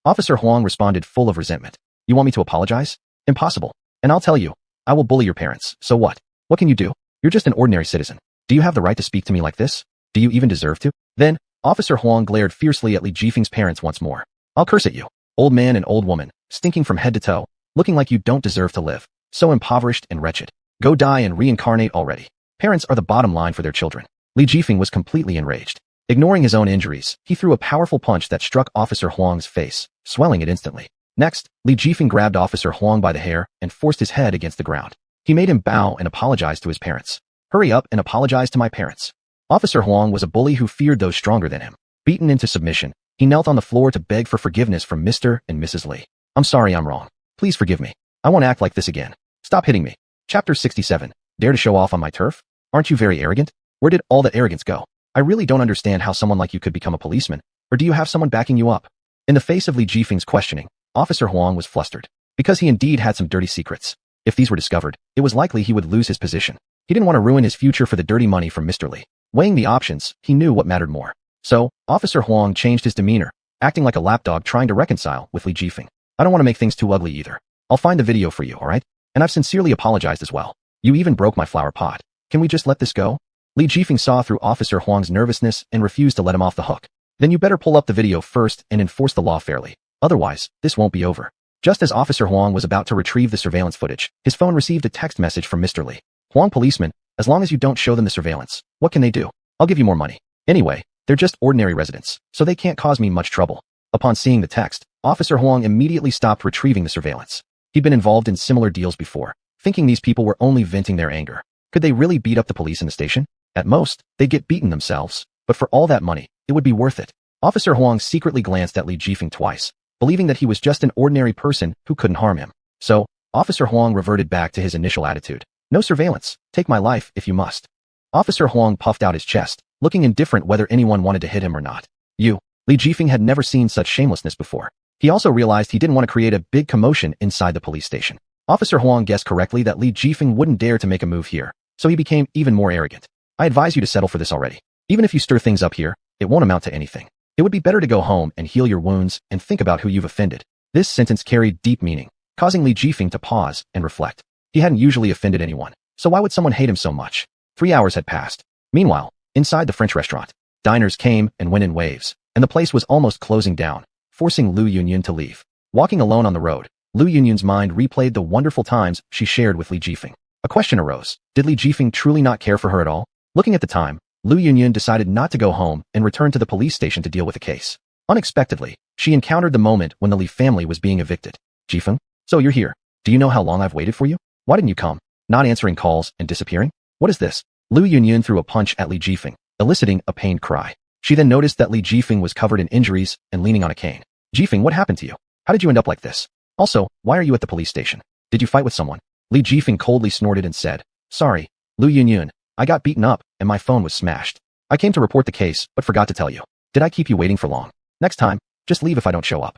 [SPEAKER 1] Officer Huang responded full of resentment. You want me to apologize? Impossible. And I'll tell you, I will bully your parents, so what? What can you do? You're just an ordinary citizen. Do you have the right to speak to me like this? Do you even deserve to? Then, Officer Huang glared fiercely at Li Jifeng's parents once more. I'll curse at you, old man and old woman, stinking from head to toe, looking like you don't deserve to live, so impoverished and wretched. Go die and reincarnate already. Parents are the bottom line for their children. Li Jifeng was completely enraged. Ignoring his own injuries, he threw a powerful punch that struck Officer Huang's face, swelling it instantly. Next, Li Jifeng grabbed Officer Huang by the hair and forced his head against the ground. He made him bow and apologize to his parents. Hurry up and apologize to my parents. Officer Huang was a bully who feared those stronger than him. Beaten into submission, he knelt on the floor to beg for forgiveness from Mr. and Mrs. Li. I'm sorry I'm wrong. Please forgive me. I won't act like this again. Stop hitting me. Chapter 67. Dare to show off on my turf? Aren't you very arrogant? Where did all that arrogance go? I really don't understand how someone like you could become a policeman, or do you have someone backing you up? In the face of Li Jifeng's questioning, Officer Huang was flustered, because he indeed had some dirty secrets. If these were discovered, it was likely he would lose his position. He didn't want to ruin his future for the dirty money from Mr. Li. Weighing the options, he knew what mattered more. So, Officer Huang changed his demeanor, acting like a lapdog trying to reconcile with Li Jifeng. I don't want to make things too ugly either. I'll find the video for you, alright? And I've sincerely apologized as well. You even broke my flower pot. Can we just let this go? Li Jifeng saw through Officer Huang's nervousness and refused to let him off the hook. Then you better pull up the video first and enforce the law fairly. Otherwise, this won't be over. Just as Officer Huang was about to retrieve the surveillance footage, his phone received a text message from Mr. Li. Huang policeman, as long as you don't show them the surveillance, what can they do? I'll give you more money. Anyway, they're just ordinary residents, so they can't cause me much trouble. Upon seeing the text, Officer Huang immediately stopped retrieving the surveillance. He'd been involved in similar deals before, thinking these people were only venting their anger. Could they really beat up the police in the station? At most, they'd get beaten themselves, but for all that money, it would be worth it. Officer Huang secretly glanced at Li Jifeng twice, believing that he was just an ordinary person who couldn't harm him. So, Officer Huang reverted back to his initial attitude. No surveillance, take my life if you must. Officer Huang puffed out his chest, looking indifferent whether anyone wanted to hit him or not. Li Jifeng had never seen such shamelessness before. He also realized he didn't want to create a big commotion inside the police station. Officer Huang guessed correctly that Li Jifeng wouldn't dare to make a move here, so he became even more arrogant. I advise you to settle for this already. Even if you stir things up here, it won't amount to anything. It would be better to go home and heal your wounds and think about who you've offended. This sentence carried deep meaning, causing Li Jifeng to pause and reflect. He hadn't usually offended anyone, so why would someone hate him so much? 3 hours had passed. Meanwhile, inside the French restaurant, diners came and went in waves, and the place was almost closing down, forcing Lu Yunyun to leave. Walking alone on the road, Lu Yunyun's mind replayed the wonderful times she shared with Li Jifeng. A question arose. Did Li Jifeng truly not care for her at all? Looking at the time, Lu Yunyun decided not to go home and return to the police station to deal with the case. Unexpectedly, she encountered the moment when the Li family was being evicted. Jifeng? So you're here. Do you know how long I've waited for you? Why didn't you come? Not answering calls and disappearing? What is this? Lu Yunyun threw a punch at Li Jifeng, eliciting a pained cry. She then noticed that Li Jifeng was covered in injuries and leaning on a cane. Jifeng, what happened to you? How did you end up like this? Also, why are you at the police station? Did you fight with someone? Li Jifeng coldly snorted and said, Sorry, Lu Yunyun, I got beaten up and my phone was smashed. I came to report the case, but forgot to tell you. Did I keep you waiting for long? Next time, just leave if I don't show up.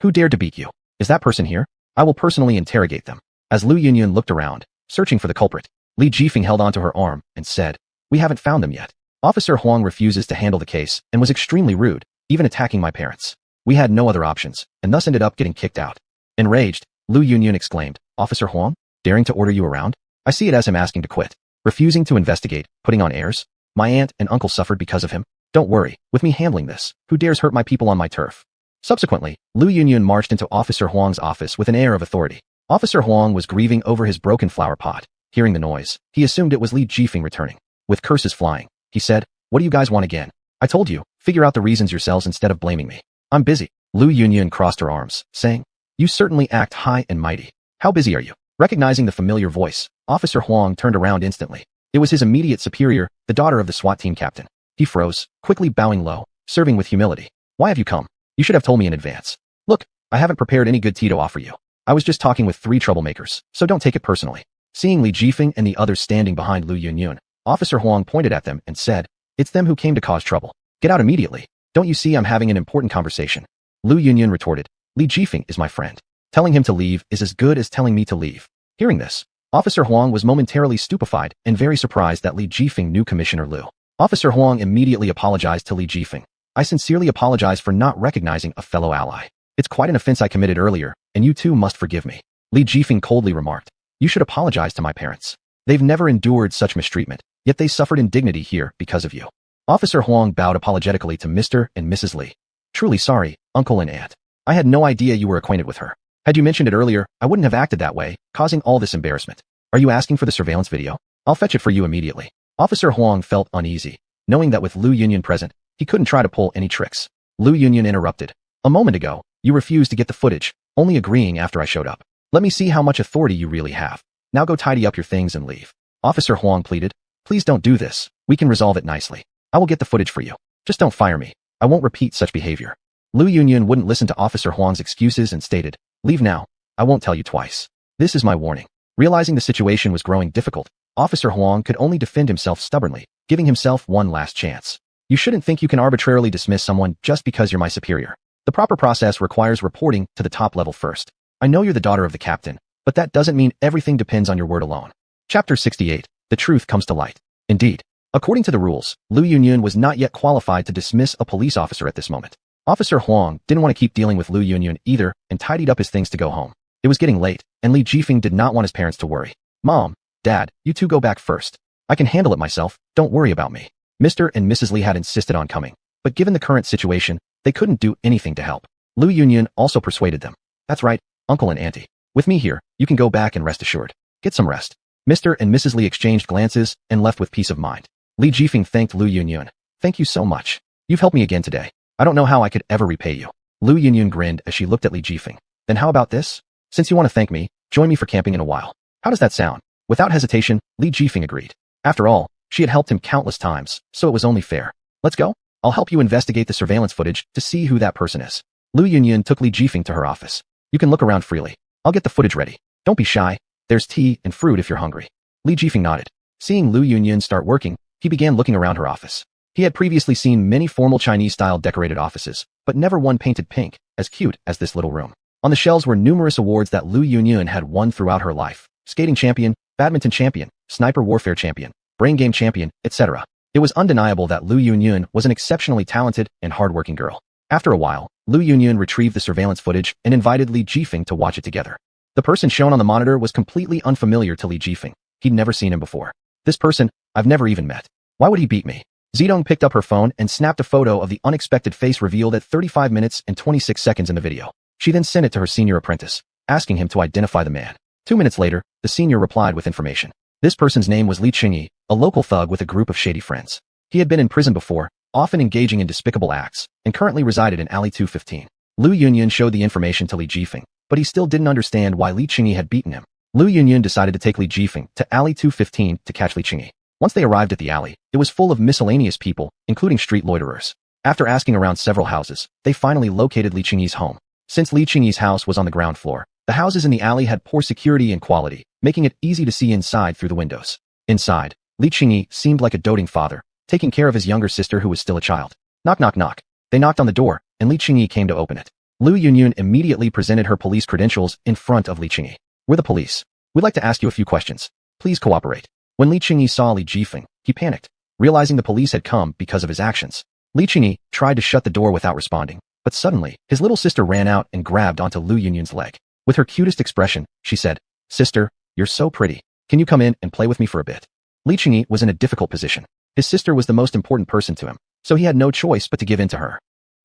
[SPEAKER 1] Who dared to beat you? Is that person here? I will personally interrogate them. As Lu Yunyun looked around, searching for the culprit, Li Jifeng held onto her arm and said, We haven't found them yet. Officer Huang refuses to handle the case and was extremely rude, even attacking my parents. We had no other options, and thus ended up getting kicked out. Enraged, Lu Yunyun exclaimed, Officer Huang, daring to order you around? I see it as him asking to quit. Refusing to investigate, putting on airs. My aunt and uncle suffered because of him. Don't worry, with me handling this, who dares hurt my people on my turf? Subsequently, Lu Yunyun marched into Officer Huang's office with an air of authority. Officer Huang was grieving over his broken flower pot. Hearing the noise, he assumed it was Li Jifeng returning. With curses flying, he said, What do you guys want again? I told you, figure out the reasons yourselves instead of blaming me. I'm busy. Lu Yunyun crossed her arms, saying, You certainly act high and mighty. How busy are you? Recognizing the familiar voice, Officer Huang turned around instantly. It was his immediate superior, the daughter of the SWAT team captain. He froze, quickly bowing low, serving with humility. Why have you come? You should have told me in advance. Look, I haven't prepared any good tea to offer you. I was just talking with 3 troublemakers, so don't take it personally. Seeing Li Jifeng and the others standing behind Lu Yunyun, Officer Huang pointed at them and said, It's them who came to cause trouble. Get out immediately. Don't you see I'm having an important conversation? Lu Yunyun retorted, Li Jifeng is my friend. Telling him to leave is as good as telling me to leave. Hearing this, Officer Huang was momentarily stupefied and very surprised that Li Jifeng knew Commissioner Lu. Officer Huang immediately apologized to Li Jifeng. I sincerely apologize for not recognizing a fellow ally. It's quite an offense I committed earlier, and you too must forgive me. Li Jifeng coldly remarked, You should apologize to my parents. They've never endured such mistreatment, yet they suffered indignity here because of you. Officer Huang bowed apologetically to Mr. and Mrs. Li. Truly sorry, uncle and aunt. I had no idea you were acquainted with her. Had you mentioned it earlier, I wouldn't have acted that way, causing all this embarrassment. Are you asking for the surveillance video? I'll fetch it for you immediately. Officer Huang felt uneasy, knowing that with Lu Yunyun present, he couldn't try to pull any tricks. Lu Yunyun interrupted. A moment ago, you refused to get the footage, only agreeing after I showed up. Let me see how much authority you really have. Now go tidy up your things and leave. Officer Huang pleaded. Please don't do this. We can resolve it nicely. I will get the footage for you. Just don't fire me. I won't repeat such behavior. Lu Yunyun wouldn't listen to Officer Huang's excuses and stated, Leave now. I won't tell you twice. This is my warning. Realizing the situation was growing difficult, Officer Huang could only defend himself stubbornly, giving himself one last chance. You shouldn't think you can arbitrarily dismiss someone just because you're my superior. The proper process requires reporting to the top level first. I know you're the daughter of the captain, but that doesn't mean everything depends on your word alone. Chapter 68. The truth comes to light. Indeed, according to the rules, Lu Yunyun was not yet qualified to dismiss a police officer at this moment. Officer Huang didn't want to keep dealing with Lu Yunyun either and tidied up his things to go home. It was getting late, and Li Jifeng did not want his parents to worry. Mom, Dad, you two go back first. I can handle it myself, don't worry about me. Mr. and Mrs. Li had insisted on coming, but given the current situation, they couldn't do anything to help. Lu Yunyun also persuaded them. That's right, Uncle and Auntie. With me here, you can go back and rest assured. Get some rest. Mr. and Mrs. Li exchanged glances and left with peace of mind. Li Jifeng thanked Lu Yunyun. Thank you so much. You've helped me again today. I don't know how I could ever repay you. Lu Yunyun grinned as she looked at Li Jifeng. Then how about this? Since you want to thank me, join me for camping in a while. How does that sound? Without hesitation, Li Jifeng agreed. After all, she had helped him countless times, so it was only fair. Let's go. I'll help you investigate the surveillance footage to see who that person is. Lu Yunyun took Li Jifeng to her office. You can look around freely. I'll get the footage ready. Don't be shy. There's tea and fruit if you're hungry. Li Jifeng nodded. Seeing Lu Yunyun start working, he began looking around her office. He had previously seen many formal Chinese-style decorated offices, but never one painted pink, as cute as this little room. On the shelves were numerous awards that Lu Yunyun had won throughout her life. Skating champion, badminton champion, sniper warfare champion, brain game champion, etc. It was undeniable that Lu Yunyun was an exceptionally talented and hardworking girl. After a while, Lu Yunyun retrieved the surveillance footage and invited Li Jifeng to watch it together. The person shown on the monitor was completely unfamiliar to Li Jifeng. He'd never seen him before. This person, I've never even met. Why would he beat me? Zedong picked up her phone and snapped a photo of the unexpected face revealed at 35 minutes and 26 seconds in the video. She then sent it to her senior apprentice, asking him to identify the man. 2 minutes later, the senior replied with information. This person's name was Li Qingyi, a local thug with a group of shady friends. He had been in prison before, often engaging in despicable acts, and currently resided in Alley 215. Lu Yunyun showed the information to Li Jifeng, but he still didn't understand why Li Qingyi had beaten him. Lu Yunyun decided to take Li Jifeng to Alley 215 to catch Li Qingyi. Once they arrived at the alley, it was full of miscellaneous people, including street loiterers. After asking around several houses, they finally located Li Qingyi's home. Since Li Qingyi's house was on the ground floor, the houses in the alley had poor security and quality, making it easy to see inside through the windows. Inside, Li Qingyi seemed like a doting father, taking care of his younger sister who was still a child. Knock knock knock. They knocked on the door, and Li Qingyi came to open it. Lu Yunyun immediately presented her police credentials in front of Li Qingyi. We're the police. We'd like to ask you a few questions. Please cooperate. When Li Qingyi saw Li Jifeng, he panicked, realizing the police had come because of his actions. Li Qingyi tried to shut the door without responding, but suddenly, his little sister ran out and grabbed onto Lu Yunyun's leg. With her cutest expression, she said, "Sister, you're so pretty. Can you come in and play with me for a bit?" Li Qingyi was in a difficult position. His sister was the most important person to him, so he had no choice but to give in to her.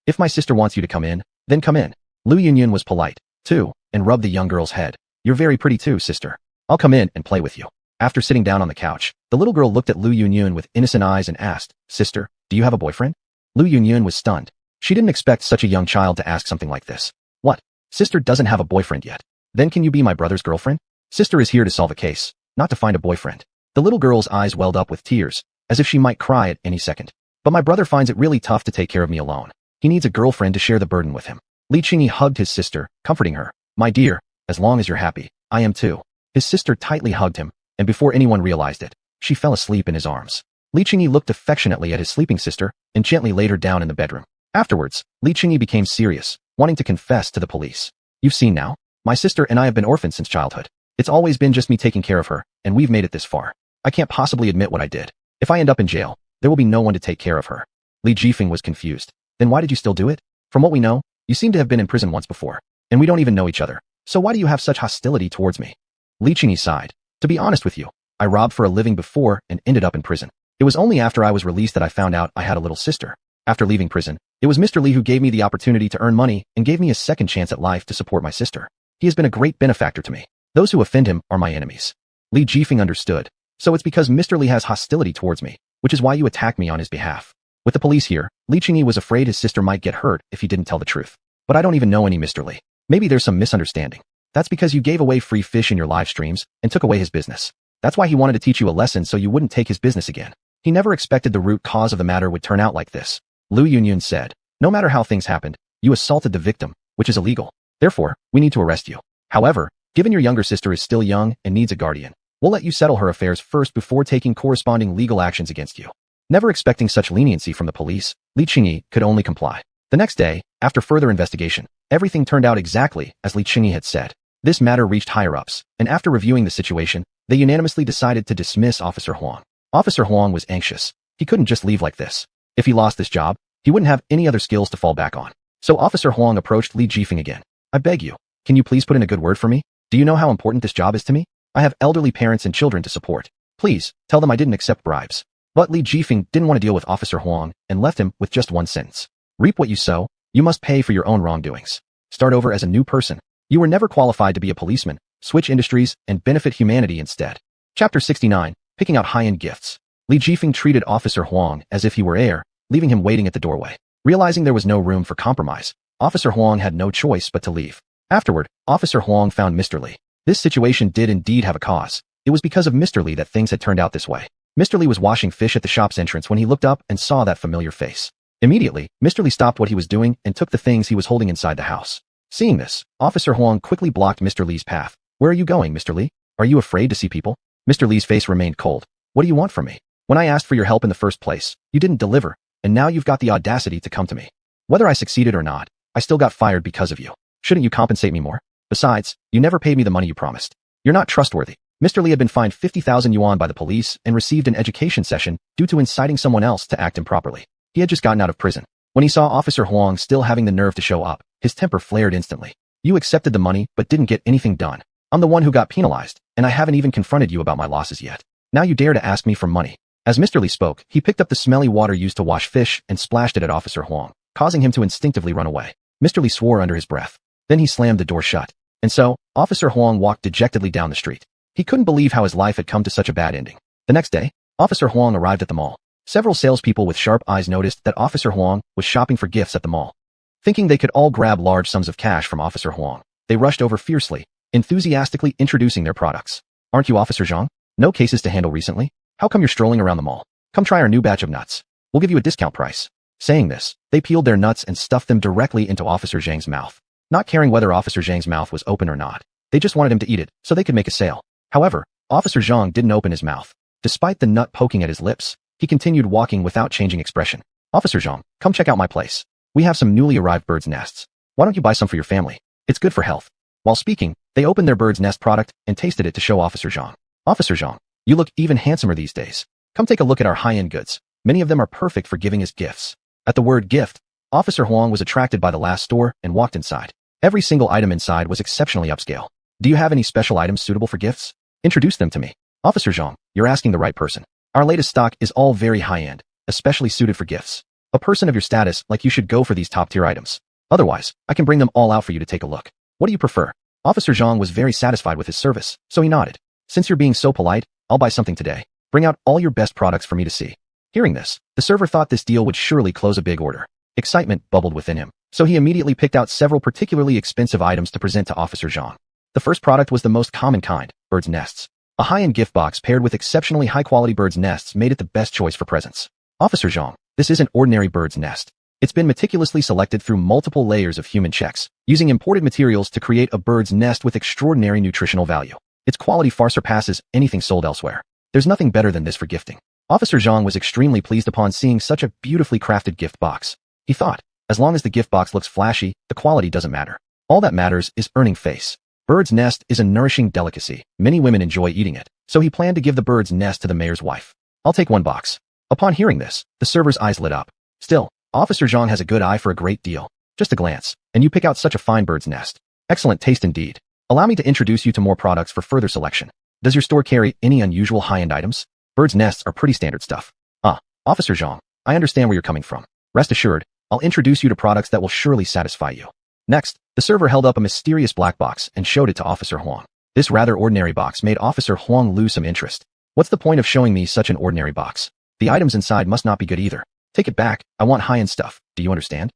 [SPEAKER 1] "If my sister wants you to come in, then come in." Lu Yunyun was polite, too, and rubbed the young girl's head. "You're very pretty too, sister. I'll come in and play with you." After sitting down on the couch, the little girl looked at Lu Yunyun with innocent eyes and asked, "Sister, do you have a boyfriend?" Lu Yunyun was stunned. She didn't expect such a young child to ask something like this. "What? Sister doesn't have a boyfriend yet. Then can you be my brother's girlfriend? Sister is here to solve a case, not to find a boyfriend." The little girl's eyes welled up with tears, as if she might cry at any second. "But my brother finds it really tough to take care of me alone. He needs a girlfriend to share the burden with him." Li Qingyi hugged his sister, comforting her. "My dear, as long as you're happy, I am too." His sister tightly hugged him, and before anyone realized it, she fell asleep in his arms. Li Qingyi looked affectionately at his sleeping sister and gently laid her down in the bedroom. Afterwards, Li Qingyi became serious, wanting to confess to the police. "You've seen now? My sister and I have been orphans since childhood. It's always been just me taking care of her, and we've made it this far. I can't possibly admit what I did. If I end up in jail, there will be no one to take care of her." Li Jifeng was confused. "Then why did you still do it? From what we know, you seem to have been in prison once before, and we don't even know each other. So why do you have such hostility towards me?" Li Qingyi sighed. "To be honest with you, I robbed for a living before and ended up in prison. It was only after I was released that I found out I had a little sister. After leaving prison, it was Mr. Li who gave me the opportunity to earn money and gave me a second chance at life to support my sister. He has been a great benefactor to me. Those who offend him are my enemies." Li Jifeng understood. "So it's because Mr. Li has hostility towards me, which is why you attacked me on his behalf." With the police here, Li Qingyi was afraid his sister might get hurt if he didn't tell the truth. "But I don't even know any Mr. Li. Maybe there's some misunderstanding. That's because you gave away free fish in your live streams and took away his business. That's why he wanted to teach you a lesson so you wouldn't take his business again. He never expected the root cause of the matter would turn out like this." Lu Yunyun said, "No matter how things happened, you assaulted the victim, which is illegal. Therefore, we need to arrest you. However, given your younger sister is still young and needs a guardian, we'll let you settle her affairs first before taking corresponding legal actions against you." Never expecting such leniency from the police, Li Qingyi could only comply. The next day, after further investigation, everything turned out exactly as Li Qingyi had said. This matter reached higher-ups, and after reviewing the situation, they unanimously decided to dismiss Officer Huang. Officer Huang was anxious. He couldn't just leave like this. If he lost this job, he wouldn't have any other skills to fall back on. So Officer Huang approached Li Jifeng again. "I beg you, can you please put in a good word for me? Do you know how important this job is to me? I have elderly parents and children to support. Please, tell them I didn't accept bribes." But Li Jifeng didn't want to deal with Officer Huang and left him with just one sentence. "Reap what you sow. You must pay for your own wrongdoings. Start over as a new person. You were never qualified to be a policeman. Switch industries and benefit humanity instead." Chapter 69, Picking Out High-End Gifts. Li Jifeng treated Officer Huang as if he were heir, leaving him waiting at the doorway. Realizing there was no room for compromise, Officer Huang had no choice but to leave. Afterward, Officer Huang found Mr. Li. This situation did indeed have a cause. It was because of Mr. Li that things had turned out this way. Mr. Li was washing fish at the shop's entrance when he looked up and saw that familiar face. Immediately, Mr. Li stopped what he was doing and took the things he was holding inside the house. Seeing this, Officer Huang quickly blocked Mr. Li's path. "Where are you going, Mr. Li? Are you afraid to see people?" Mr. Li's face remained cold. "What do you want from me? When I asked for your help in the first place, you didn't deliver, and now you've got the audacity to come to me. Whether I succeeded or not, I still got fired because of you. Shouldn't you compensate me more? Besides, you never paid me the money you promised. You're not trustworthy." Mr. Li had been fined 50,000 yuan by the police and received an education session due to inciting someone else to act improperly. He had just gotten out of prison. When he saw Officer Huang still having the nerve to show up, his temper flared instantly. "You accepted the money but didn't get anything done. I'm the one who got penalized, and I haven't even confronted you about my losses yet. Now you dare to ask me for money." As Mr. Li spoke, he picked up the smelly water used to wash fish and splashed it at Officer Huang, causing him to instinctively run away. Mr. Li swore under his breath. Then he slammed the door shut. And so, Officer Huang walked dejectedly down the street. He couldn't believe how his life had come to such a bad ending. The next day, Officer Huang arrived at the mall. Several salespeople with sharp eyes noticed that Officer Huang was shopping for gifts at the mall. Thinking they could all grab large sums of cash from Officer Huang, they rushed over fiercely, enthusiastically introducing their products. Aren't you Officer Zhang? No cases to handle recently? How come you're strolling around the mall? Come try our new batch of nuts. We'll give you a discount price. Saying this, they peeled their nuts and stuffed them directly into Officer Zhang's mouth. Not caring whether Officer Zhang's mouth was open or not, they just wanted him to eat it so they could make a sale. However, Officer Zhang didn't open his mouth. Despite the nut poking at his lips, he continued walking without changing expression. Officer Zhang, come check out my place. We have some newly arrived bird's nests. Why don't you buy some for your family? It's good for health. While speaking, they opened their bird's nest product and tasted it to show Officer Zhang. Officer Zhang, you look even handsomer these days. Come take a look at our high-end goods. Many of them are perfect for giving as gifts. At the word gift, Officer Huang was attracted by the last store and walked inside. Every single item inside was exceptionally upscale. Do you have any special items suitable for gifts? Introduce them to me. Officer Zhang, you're asking the right person. Our latest stock is all very high-end, especially suited for gifts. A person of your status like you should go for these top-tier items. Otherwise, I can bring them all out for you to take a look. What do you prefer? Officer Zhang was very satisfied with his service, so he nodded. Since you're being so polite, I'll buy something today. Bring out all your best products for me to see. Hearing this, the server thought this deal would surely close a big order. Excitement bubbled within him, so he immediately picked out several particularly expensive items to present to Officer Zhang. The first product was the most common kind, bird's nests. A high-end gift box paired with exceptionally high-quality bird's nests made it the best choice for presents. Officer Zhang, this isn't ordinary bird's nest. It's been meticulously selected through multiple layers of human checks, using imported materials to create a bird's nest with extraordinary nutritional value. Its quality far surpasses anything sold elsewhere. There's nothing better than this for gifting. Officer Zhang was extremely pleased upon seeing such a beautifully crafted gift box. He thought, as long as the gift box looks flashy, the quality doesn't matter. All that matters is earning face. Bird's nest is a nourishing delicacy. Many women enjoy eating it, so he planned to give the bird's nest to the mayor's wife. I'll take one box. Upon hearing this, the server's eyes lit up. Still, Officer Zhang has a good eye for a great deal. Just a glance, and you pick out such a fine bird's nest. Excellent taste indeed. Allow me to introduce you to more products for further selection. Does your store carry any unusual high-end items? Bird's nests are pretty standard stuff. Officer Zhang, I understand where you're coming from. Rest assured, I'll introduce you to products that will surely satisfy you. Next, the server held up a mysterious black box and showed it to Officer Huang. This rather ordinary box made Officer Huang lose some interest. What's the point of showing me such an ordinary box? The items inside must not be good either. Take it back, I want high-end stuff, do you understand?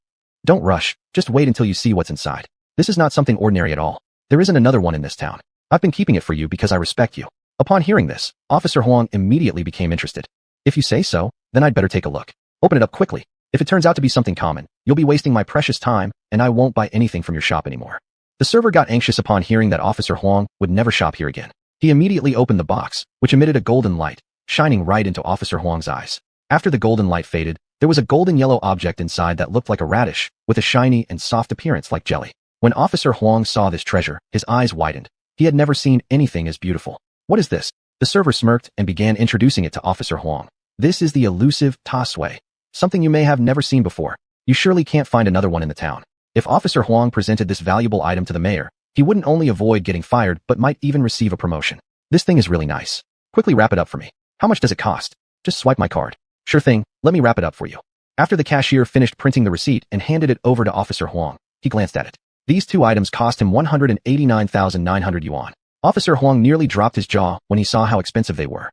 [SPEAKER 1] Don't rush, just wait until you see what's inside. This is not something ordinary at all. There isn't another one in this town. I've been keeping it for you because I respect you. Upon hearing this, Officer Huang immediately became interested. If you say so, then I'd better take a look. Open it up quickly. If it turns out to be something common, you'll be wasting my precious time, and I won't buy anything from your shop anymore. The server got anxious upon hearing that Officer Huang would never shop here again. He immediately opened the box, which emitted a golden light, shining right into Officer Huang's eyes. After the golden light faded, there was a golden yellow object inside that looked like a radish, with a shiny and soft appearance like jelly. When Officer Huang saw this treasure, his eyes widened. He had never seen anything as beautiful. What is this? The server smirked and began introducing it to Officer Huang. This is the elusive ta sui, something you may have never seen before. You surely can't find another one in the town. If Officer Huang presented this valuable item to the mayor, he wouldn't only avoid getting fired but might even receive a promotion. This thing is really nice. Quickly wrap it up for me. How much does it cost? Just swipe my card. Sure thing, let me wrap it up for you. After the cashier finished printing the receipt and handed it over to Officer Huang, he glanced at it. These two items cost him 189,900 yuan. Officer Huang nearly dropped his jaw when he saw how expensive they were.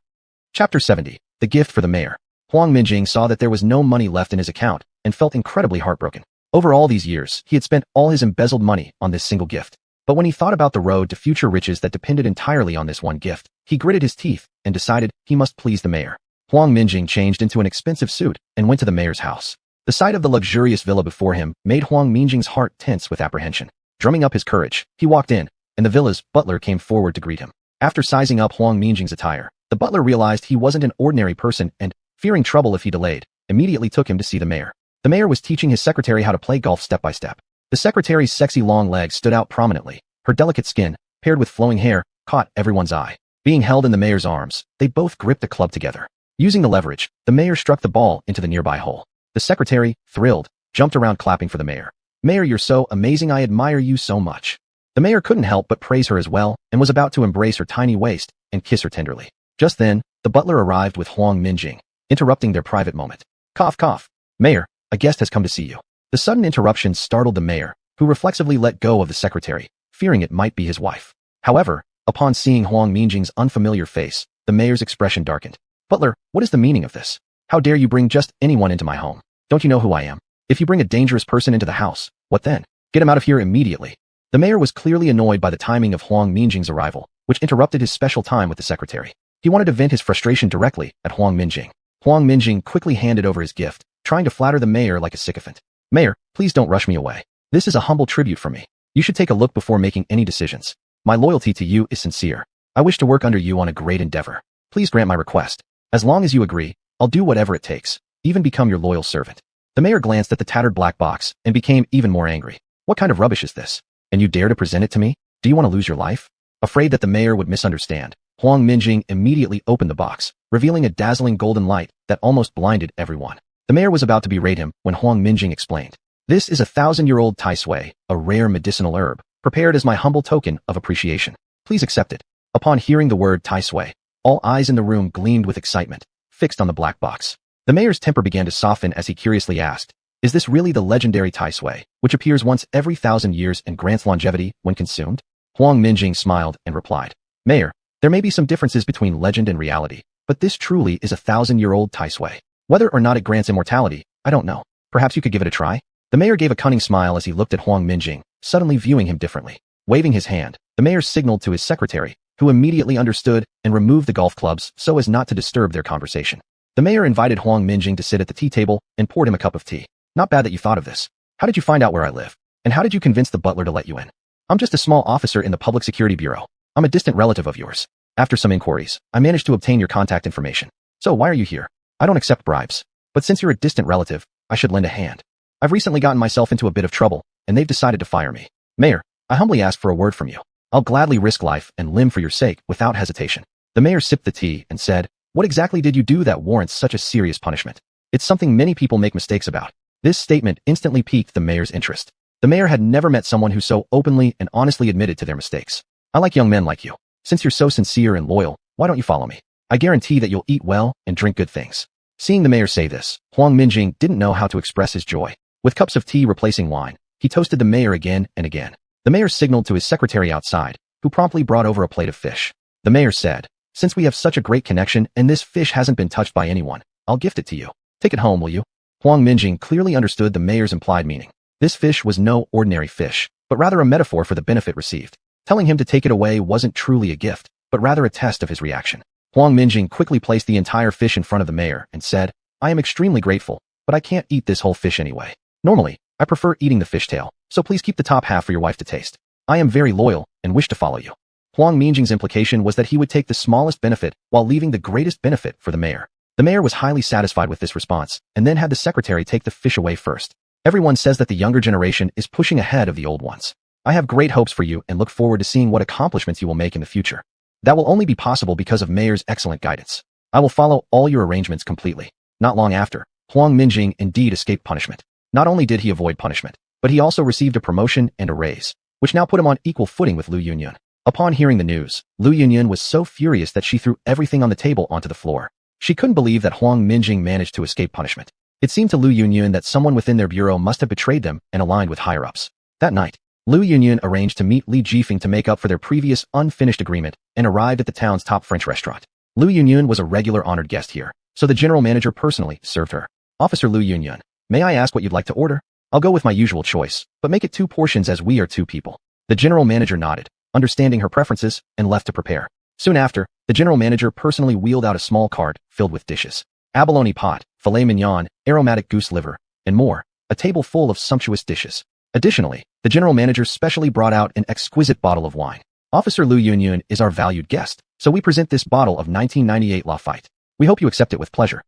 [SPEAKER 1] Chapter 70. The Gift for the Mayor. Huang Minjing saw that there was no money left in his account and felt incredibly heartbroken. Over all these years, he had spent all his embezzled money on this single gift. But when he thought about the road to future riches that depended entirely on this one gift, he gritted his teeth and decided he must please the mayor. Huang Minjing changed into an expensive suit and went to the mayor's house. The sight of the luxurious villa before him made Huang Minjing's heart tense with apprehension. Drumming up his courage, he walked in, and the villa's butler came forward to greet him. After sizing up Huang Minjing's attire, the butler realized he wasn't an ordinary person and, fearing trouble if he delayed, immediately took him to see the mayor. The mayor was teaching his secretary how to play golf step by step. The secretary's sexy long legs stood out prominently. Her delicate skin, paired with flowing hair, caught everyone's eye. Being held in the mayor's arms, they both gripped the club together. Using the leverage, the mayor struck the ball into the nearby hole. The secretary, thrilled, jumped around clapping for the mayor. Mayor, you're so amazing, I admire you so much. The mayor couldn't help but praise her as well and was about to embrace her tiny waist and kiss her tenderly. Just then, the butler arrived with Huang Minjing, interrupting their private moment. Cough, cough. Mayor, a guest has come to see you. The sudden interruption startled the mayor, who reflexively let go of the secretary, fearing it might be his wife. However, upon seeing Huang Minjing's unfamiliar face, the mayor's expression darkened. Butler, what is the meaning of this? How dare you bring just anyone into my home? Don't you know who I am? If you bring a dangerous person into the house, what then? Get him out of here immediately. The mayor was clearly annoyed by the timing of Huang Minjing's arrival, which interrupted his special time with the secretary. He wanted to vent his frustration directly at Huang Minjing. Huang Minjing quickly handed over his gift, trying to flatter the mayor like a sycophant. "Mayor, please don't rush me away. This is a humble tribute from me. You should take a look before making any decisions. My loyalty to you is sincere. I wish to work under you on a great endeavor. Please grant my request. As long as you agree, I'll do whatever it takes, even become your loyal servant." The mayor glanced at the tattered black box and became even more angry. "What kind of rubbish is this? And you dare to present it to me? Do you want to lose your life?" Afraid that the mayor would misunderstand, Huang Minjing immediately opened the box, revealing a dazzling golden light that almost blinded everyone. The mayor was about to berate him when Huang Minjing explained, "This is a 1,000-year-old tai sui, a rare medicinal herb, prepared as my humble token of appreciation. Please accept it." Upon hearing the word tai sui, all eyes in the room gleamed with excitement, fixed on the black box. The mayor's temper began to soften as he curiously asked, "Is this really the legendary tai sui, which appears once every 1,000 years and grants longevity when consumed?" Huang Minjing smiled and replied, "Mayor, there may be some differences between legend and reality, but this truly is a 1,000-year-old tai sui. Whether or not it grants immortality, I don't know. Perhaps you could give it a try?" The mayor gave a cunning smile as he looked at Huang Minjing, suddenly viewing him differently. Waving his hand, the mayor signaled to his secretary, who immediately understood and removed the golf clubs so as not to disturb their conversation. The mayor invited Huang Minjing to sit at the tea table and poured him a cup of tea. "Not bad that you thought of this. How did you find out where I live? And how did you convince the butler to let you in?" "I'm just a small officer in the Public Security Bureau. I'm a distant relative of yours. After some inquiries, I managed to obtain your contact information. So why are you here? I don't accept bribes. But since you're a distant relative, I should lend a hand. I've recently gotten myself into a bit of trouble, and they've decided to fire me. Mayor, I humbly ask for a word from you. I'll gladly risk life and limb for your sake without hesitation." The mayor sipped the tea and said, "What exactly did you do that warrants such a serious punishment? It's something many people make mistakes about." This statement instantly piqued the mayor's interest. The mayor had never met someone who so openly and honestly admitted to their mistakes. "I like young men like you. Since you're so sincere and loyal, why don't you follow me? I guarantee that you'll eat well and drink good things." Seeing the mayor say this, Huang Minjing didn't know how to express his joy. With cups of tea replacing wine, he toasted the mayor again and again. The mayor signaled to his secretary outside, who promptly brought over a plate of fish. The mayor said, "Since we have such a great connection and this fish hasn't been touched by anyone, I'll gift it to you. Take it home, will you?" Huang Minjing clearly understood the mayor's implied meaning. This fish was no ordinary fish, but rather a metaphor for the benefit received. Telling him to take it away wasn't truly a gift, but rather a test of his reaction. Huang Minjing quickly placed the entire fish in front of the mayor and said, "I am extremely grateful, but I can't eat this whole fish anyway. Normally, I prefer eating the fishtail, so please keep the top half for your wife to taste. I am very loyal and wish to follow you." Huang Minjing's implication was that he would take the smallest benefit while leaving the greatest benefit for the mayor. The mayor was highly satisfied with this response and then had the secretary take the fish away first. "Everyone says that the younger generation is pushing ahead of the old ones. I have great hopes for you and look forward to seeing what accomplishments you will make in the future. That will only be possible because of Mayor's excellent guidance. I will follow all your arrangements completely." Not long after, Huang Minjing indeed escaped punishment. Not only did he avoid punishment, but he also received a promotion and a raise, which now put him on equal footing with Lu Yunyun. Upon hearing the news, Lu Yunyun was so furious that she threw everything on the table onto the floor. She couldn't believe that Huang Minjing managed to escape punishment. It seemed to Lu Yunyun that someone within their bureau must have betrayed them and aligned with higher-ups. That night, Lu Yunyun arranged to meet Li Jifeng to make up for their previous unfinished agreement and arrived at the town's top French restaurant. Lu Yunyun was a regular honored guest here, so the general manager personally served her. "Officer Lu Yunyun, may I ask what you'd like to order?" "I'll go with my usual choice, but make it 2 portions as we are 2 people." The general manager nodded, understanding her preferences, and left to prepare. Soon after, the general manager personally wheeled out a small cart filled with dishes. Abalone pot, filet mignon, aromatic goose liver, and more, a table full of sumptuous dishes. Additionally, the general manager specially brought out an exquisite bottle of wine. "Officer Lu Yunyun is our valued guest, so we present this bottle of 1998 Lafite. We hope you accept it with pleasure."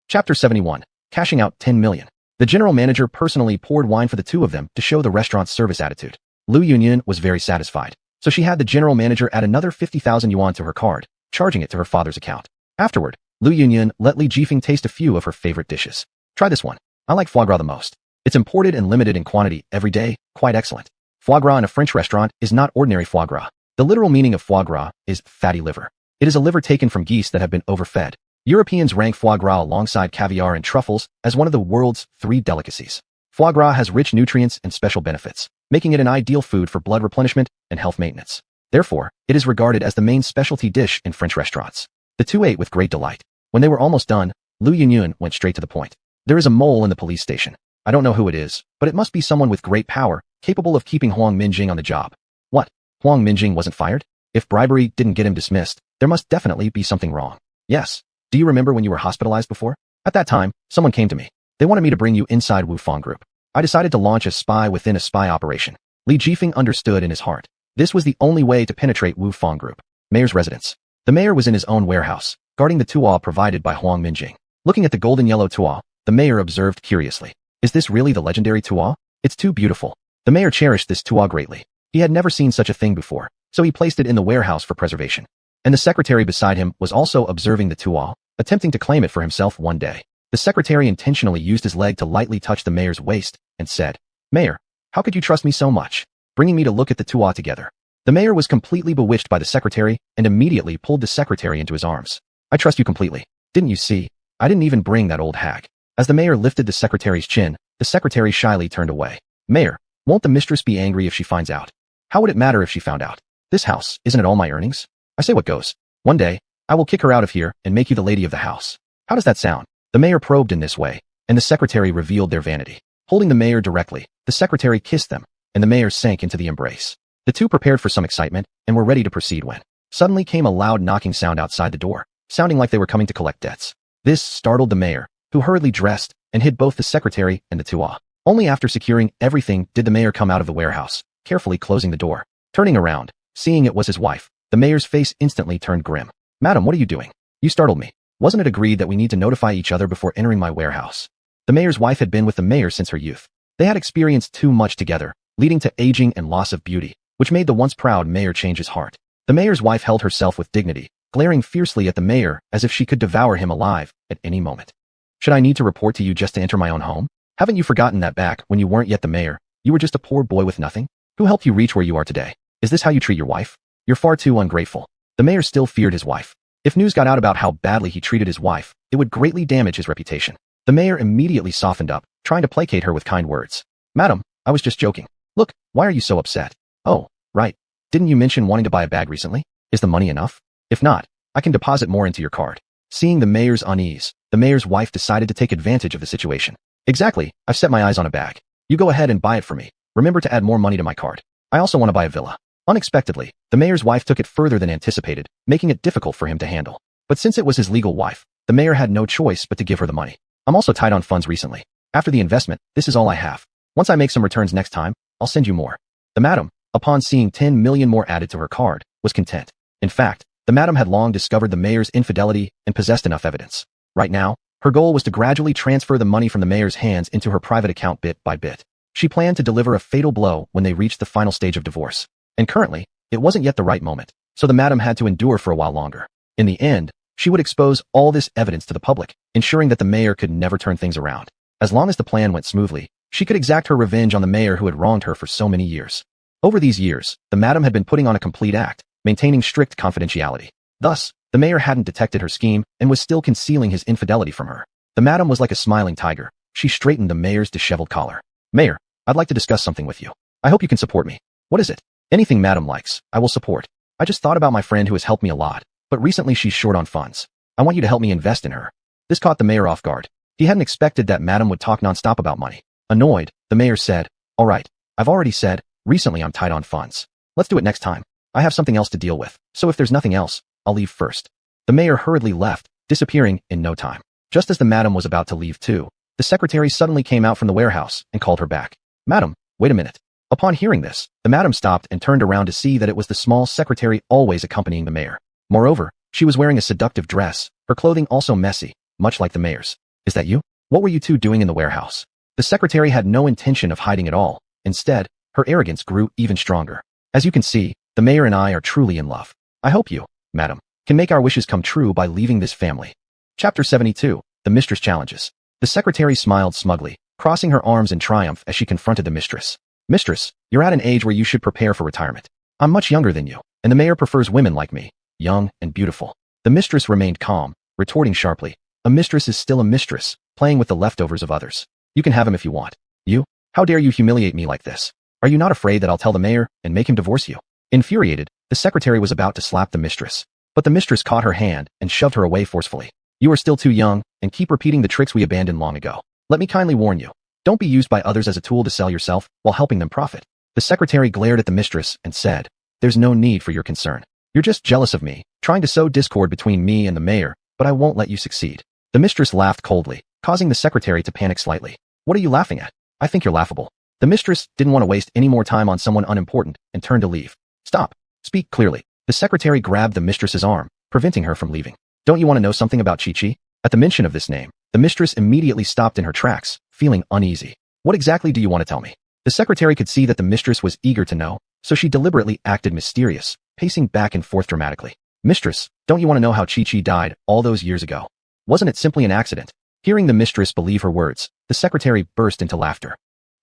[SPEAKER 1] Chapter 71, Cashing Out 10 Million. The general manager personally poured wine for the 2 of them to show the restaurant's service attitude. Lu Yunyun was very satisfied, so she had the general manager add another 50,000 yuan to her card, charging it to her father's account. Afterward, Lu Yunyun let Li Jifeng taste a few of her favorite dishes. "Try this one. I like foie gras the most. It's imported and limited in quantity every day, quite excellent." Foie gras in a French restaurant is not ordinary foie gras. The literal meaning of foie gras is fatty liver. It is a liver taken from geese that have been overfed. Europeans rank foie gras alongside caviar and truffles as one of the world's 3 delicacies. Foie gras has rich nutrients and special benefits, making it an ideal food for blood replenishment and health maintenance. Therefore, it is regarded as the main specialty dish in French restaurants. The 2 ate with great delight. When they were almost done, Lu Yunyun went straight to the point. "There is a mole in the police station. I don't know who it is, but it must be someone with great power capable of keeping Huang Minjing on the job. What? Huang Minjing wasn't fired? If bribery didn't get him dismissed, there must definitely be something wrong. Yes. Do you remember when you were hospitalized before? At that time, someone came to me. They wanted me to bring you inside Wu Fang Group. I decided to launch a spy within a spy operation. Li Jifeng understood in his heart. This was the only way to penetrate Wu Fang Group. Mayor's residence. The mayor was in his own warehouse, guarding the tuo provided by Huang Minjing. Looking at the golden yellow tuo, the mayor observed curiously. Is this really the legendary tuo? It's too beautiful. The mayor cherished this tuo greatly. He had never seen such a thing before, so he placed it in the warehouse for preservation. And the secretary beside him was also observing the tuo, attempting to claim it for himself one day. The secretary intentionally used his leg to lightly touch the mayor's waist and said, "Mayor, how could you trust me so much, bringing me to look at the tuo together?" The mayor was completely bewitched by the secretary and immediately pulled the secretary into his arms. "I trust you completely. Didn't you see? I didn't even bring that old hag." As the mayor lifted the secretary's chin, the secretary shyly turned away. "Mayor, won't the mistress be angry if she finds out? How would it matter if she found out? This house, isn't it all my earnings? I say what goes. One day, I will kick her out of here and make you the lady of the house. How does that sound?" The mayor probed in this way, and the secretary revealed their vanity. Holding the mayor directly, the secretary kissed them, and the mayor sank into the embrace. The two prepared for some excitement and were ready to proceed when suddenly came a loud knocking sound outside the door, sounding like they were coming to collect debts. This startled the mayor, who hurriedly dressed and hid both the secretary and the tuo. Only after securing everything did the mayor come out of the warehouse, carefully closing the door. Turning around, seeing it was his wife, the mayor's face instantly turned grim. "Madam, what are you doing? You startled me. Wasn't it agreed that we need to notify each other before entering my warehouse?" The mayor's wife had been with the mayor since her youth. They had experienced too much together, leading to aging and loss of beauty, which made the once proud mayor change his heart. The mayor's wife held herself with dignity, glaring fiercely at the mayor as if she could devour him alive at any moment. "Should I need to report to you just to enter my own home? Haven't you forgotten that back when you weren't yet the mayor, you were just a poor boy with nothing? Who helped you reach where you are today? Is this how you treat your wife? You're far too ungrateful." The mayor still feared his wife. If news got out about how badly he treated his wife, it would greatly damage his reputation. The mayor immediately softened up, trying to placate her with kind words. "Madam, I was just joking. Look, why are you so upset? Oh, right. Didn't you mention wanting to buy a bag recently? Is the money enough? If not, I can deposit more into your card." Seeing the mayor's unease, the mayor's wife decided to take advantage of the situation. "Exactly, I've set my eyes on a bag. You go ahead and buy it for me. Remember to add more money to my card. I also want to buy a villa." Unexpectedly, the mayor's wife took it further than anticipated, making it difficult for him to handle. But since it was his legal wife, the mayor had no choice but to give her the money. "I'm also tight on funds recently. After the investment, this is all I have. Once I make some returns next time, I'll send you more." The madam, upon seeing 10 million more added to her card, was content. In fact, the madam had long discovered the mayor's infidelity and possessed enough evidence. Right now, her goal was to gradually transfer the money from the mayor's hands into her private account bit by bit. She planned to deliver a fatal blow when they reached the final stage of divorce. And currently, it wasn't yet the right moment, so the madam had to endure for a while longer. In the end, she would expose all this evidence to the public, ensuring that the mayor could never turn things around. As long as the plan went smoothly, she could exact her revenge on the mayor who had wronged her for so many years. Over these years, the madam had been putting on a complete act, maintaining strict confidentiality. Thus, the mayor hadn't detected her scheme and was still concealing his infidelity from her. The madam was like a smiling tiger. She straightened the mayor's disheveled collar. "Mayor, I'd like to discuss something with you. I hope you can support me." "What is it?" "Anything madam likes, I will support. I just thought about my friend who has helped me a lot, but recently she's short on funds. I want you to help me invest in her." This caught the mayor off guard. He hadn't expected that madam would talk nonstop about money. Annoyed, the mayor said, "All right, I've already said, recently I'm tight on funds. Let's do it next time. I have something else to deal with, so if there's nothing else, I'll leave first." The mayor hurriedly left, disappearing in no time. Just as the madam was about to leave too, the secretary suddenly came out from the warehouse and called her back. "Madam, wait a minute." Upon hearing this, the madam stopped and turned around to see that it was the small secretary always accompanying the mayor. Moreover, she was wearing a seductive dress, her clothing also messy, much like the mayor's. "Is that you? What were you two doing in the warehouse?" The secretary had no intention of hiding at all. Instead, her arrogance grew even stronger. "As you can see, the mayor and I are truly in love. I hope you, madam, can make our wishes come true by leaving this family." Chapter 72, The Mistress Challenges. The secretary smiled smugly, crossing her arms in triumph as she confronted the mistress. "Mistress, you're at an age where you should prepare for retirement. I'm much younger than you, and the mayor prefers women like me, young and beautiful." The mistress remained calm, retorting sharply, "A mistress is still a mistress, playing with the leftovers of others. You can have him if you want. You? How dare you humiliate me like this? Are you not afraid that I'll tell the mayor and make him divorce you?" Infuriated, the secretary was about to slap the mistress. But the mistress caught her hand and shoved her away forcefully. "You are still too young, and keep repeating the tricks we abandoned long ago. Let me kindly warn you. Don't be used by others as a tool to sell yourself while helping them profit. The secretary glared at the mistress and said, "There's no need for your concern. You're just jealous of me, trying to sow discord between me and the mayor, but I won't let you succeed." The mistress laughed coldly, causing the secretary to panic slightly. "What are you laughing at? I think you're laughable." The mistress didn't want to waste any more time on someone unimportant and turned to leave. "Stop. Speak clearly." The secretary grabbed the mistress's arm, preventing her from leaving. "Don't you want to know something about Chi-Chi?" At the mention of this name, the mistress immediately stopped in her tracks, feeling uneasy. "What exactly do you want to tell me?" The secretary could see that the mistress was eager to know, so she deliberately acted mysterious, pacing back and forth dramatically. "Mistress, don't you want to know how Chi-Chi died all those years ago? Wasn't it simply an accident?" Hearing the mistress believe her words, the secretary burst into laughter.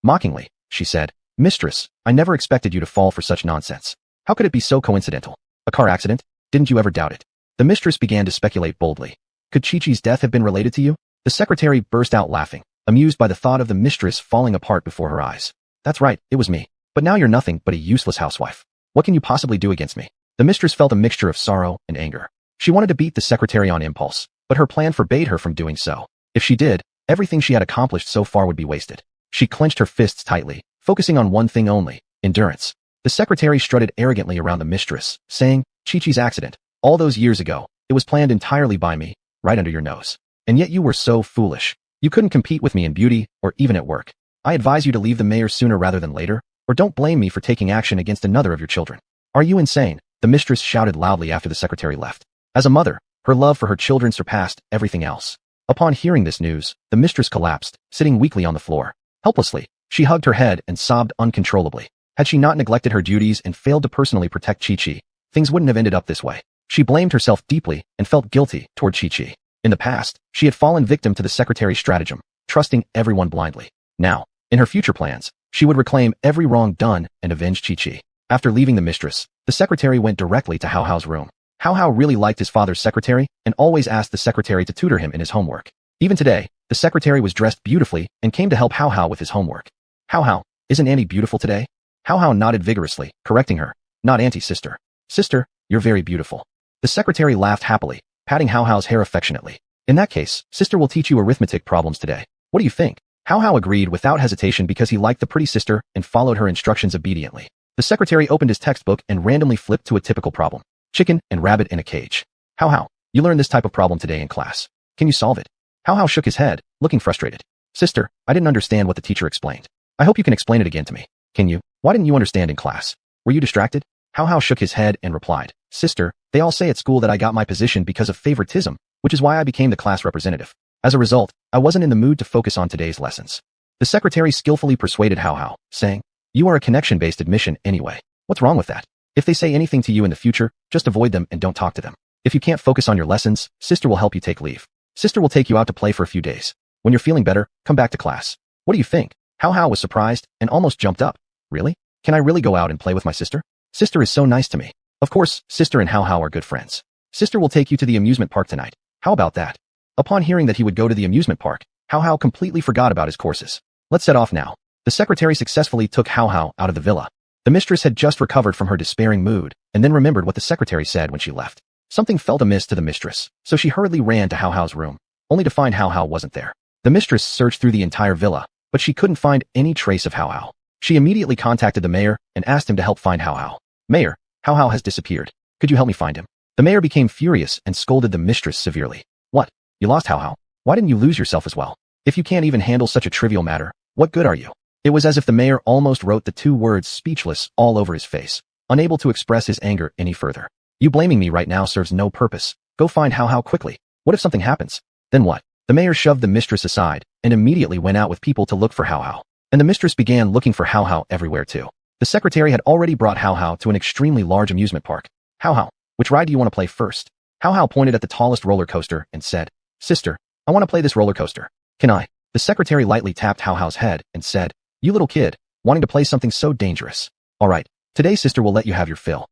[SPEAKER 1] Mockingly, she said, "Mistress, I never expected you to fall for such nonsense. How could it be so coincidental? A car accident? Didn't you ever doubt it?" The mistress began to speculate boldly. "Could Chi-Chi's death have been related to you?" The secretary burst out laughing, amused by the thought of the mistress falling apart before her eyes. "That's right, it was me. But now you're nothing but a useless housewife. What can you possibly do against me?" The mistress felt a mixture of sorrow and anger. She wanted to beat the secretary on impulse, but her plan forbade her from doing so. If she did, everything she had accomplished so far would be wasted. She clenched her fists tightly, focusing on one thing only: endurance. The secretary strutted arrogantly around the mistress, saying, "Chi-Chi's accident, all those years ago, it was planned entirely by me, right under your nose. And yet you were so foolish. You couldn't compete with me in beauty or even at work. I advise you to leave the mayor sooner rather than later, or don't blame me for taking action against another of your children." "Are you insane?" the mistress shouted loudly after the secretary left. As a mother, her love for her children surpassed everything else. Upon hearing this news, the mistress collapsed, sitting weakly on the floor. Helplessly, she hugged her head and sobbed uncontrollably. Had she not neglected her duties and failed to personally protect Chi-Chi, things wouldn't have ended up this way. She blamed herself deeply and felt guilty toward Chi-Chi. In the past, she had fallen victim to the secretary's stratagem, trusting everyone blindly. Now, in her future plans, she would reclaim every wrong done and avenge Chi-Chi. After leaving the mistress, the secretary went directly to Hao Hao's room. Hao Hao really liked his father's secretary and always asked the secretary to tutor him in his homework. Even today, the secretary was dressed beautifully and came to help Hao Hao with his homework. "Hao Hao, isn't Auntie beautiful today?" Hao Hao nodded vigorously, correcting her. "Not Auntie, sister. Sister, you're very beautiful." The secretary laughed happily, patting Hao Hao's hair affectionately. "In that case, sister will teach you arithmetic problems today. What do you think?" Hao Hao agreed without hesitation because he liked the pretty sister and followed her instructions obediently. The secretary opened his textbook and randomly flipped to a typical problem. Chicken and rabbit in a cage. "Hao Hao, you learned this type of problem today in class. Can you solve it?" Hao Hao shook his head, looking frustrated. "Sister, I didn't understand what the teacher explained. I hope you can explain it again to me. Can you? Why didn't you understand in class? Were you distracted?" Hao Hao shook his head and replied, "Sister, they all say at school that I got my position because of favoritism, which is why I became the class representative. As a result, I wasn't in the mood to focus on today's lessons." The secretary skillfully persuaded Hao Hao, saying, "You are a connection-based admission anyway. What's wrong with that? If they say anything to you in the future, just avoid them and don't talk to them. If you can't focus on your lessons, sister will help you take leave. Sister will take you out to play for a few days. When you're feeling better, come back to class." "What do you think?" Hao Hao was surprised and almost jumped up. "Really? Can I really go out and play with my sister? Sister is so nice to me." Of course, sister and Hao Hao are good friends. "Sister will take you to the amusement park tonight. How about that?" Upon hearing that he would go to the amusement park, Hao Hao completely forgot about his courses. "Let's set off now." The secretary successfully took Hao Hao out of the villa. The mistress had just recovered from her despairing mood and then remembered what the secretary said when she left. Something felt amiss to the mistress, so she hurriedly ran to Hao Hao's room, only to find Hao Hao wasn't there. The mistress searched through the entire villa, but she couldn't find any trace of Hao Hao. She immediately contacted the mayor and asked him to help find Hao Hao. "Mayor, Hao Hao has disappeared. Could you help me find him?" The mayor became furious and scolded the mistress severely. "What? You lost Hao Hao? Why didn't you lose yourself as well? If you can't even handle such a trivial matter, what good are you?" It was as if the mayor almost wrote the two words speechless all over his face, unable to express his anger any further. "You blaming me right now serves no purpose. Go find Hao Hao quickly. What if something happens? Then what?" The mayor shoved the mistress aside and immediately went out with people to look for Hao Hao. And the mistress began looking for Hao Hao everywhere too. The secretary had already brought Hao Hao to an extremely large amusement park. "Hao Hao, which ride do you want to play first?" Hao Hao pointed at the tallest roller coaster and said, "Sister, I want to play this roller coaster. Can I?" The secretary lightly tapped Hao Hao's head and said, "You little kid, wanting to play something so dangerous. All right, today sister will let you have your fill."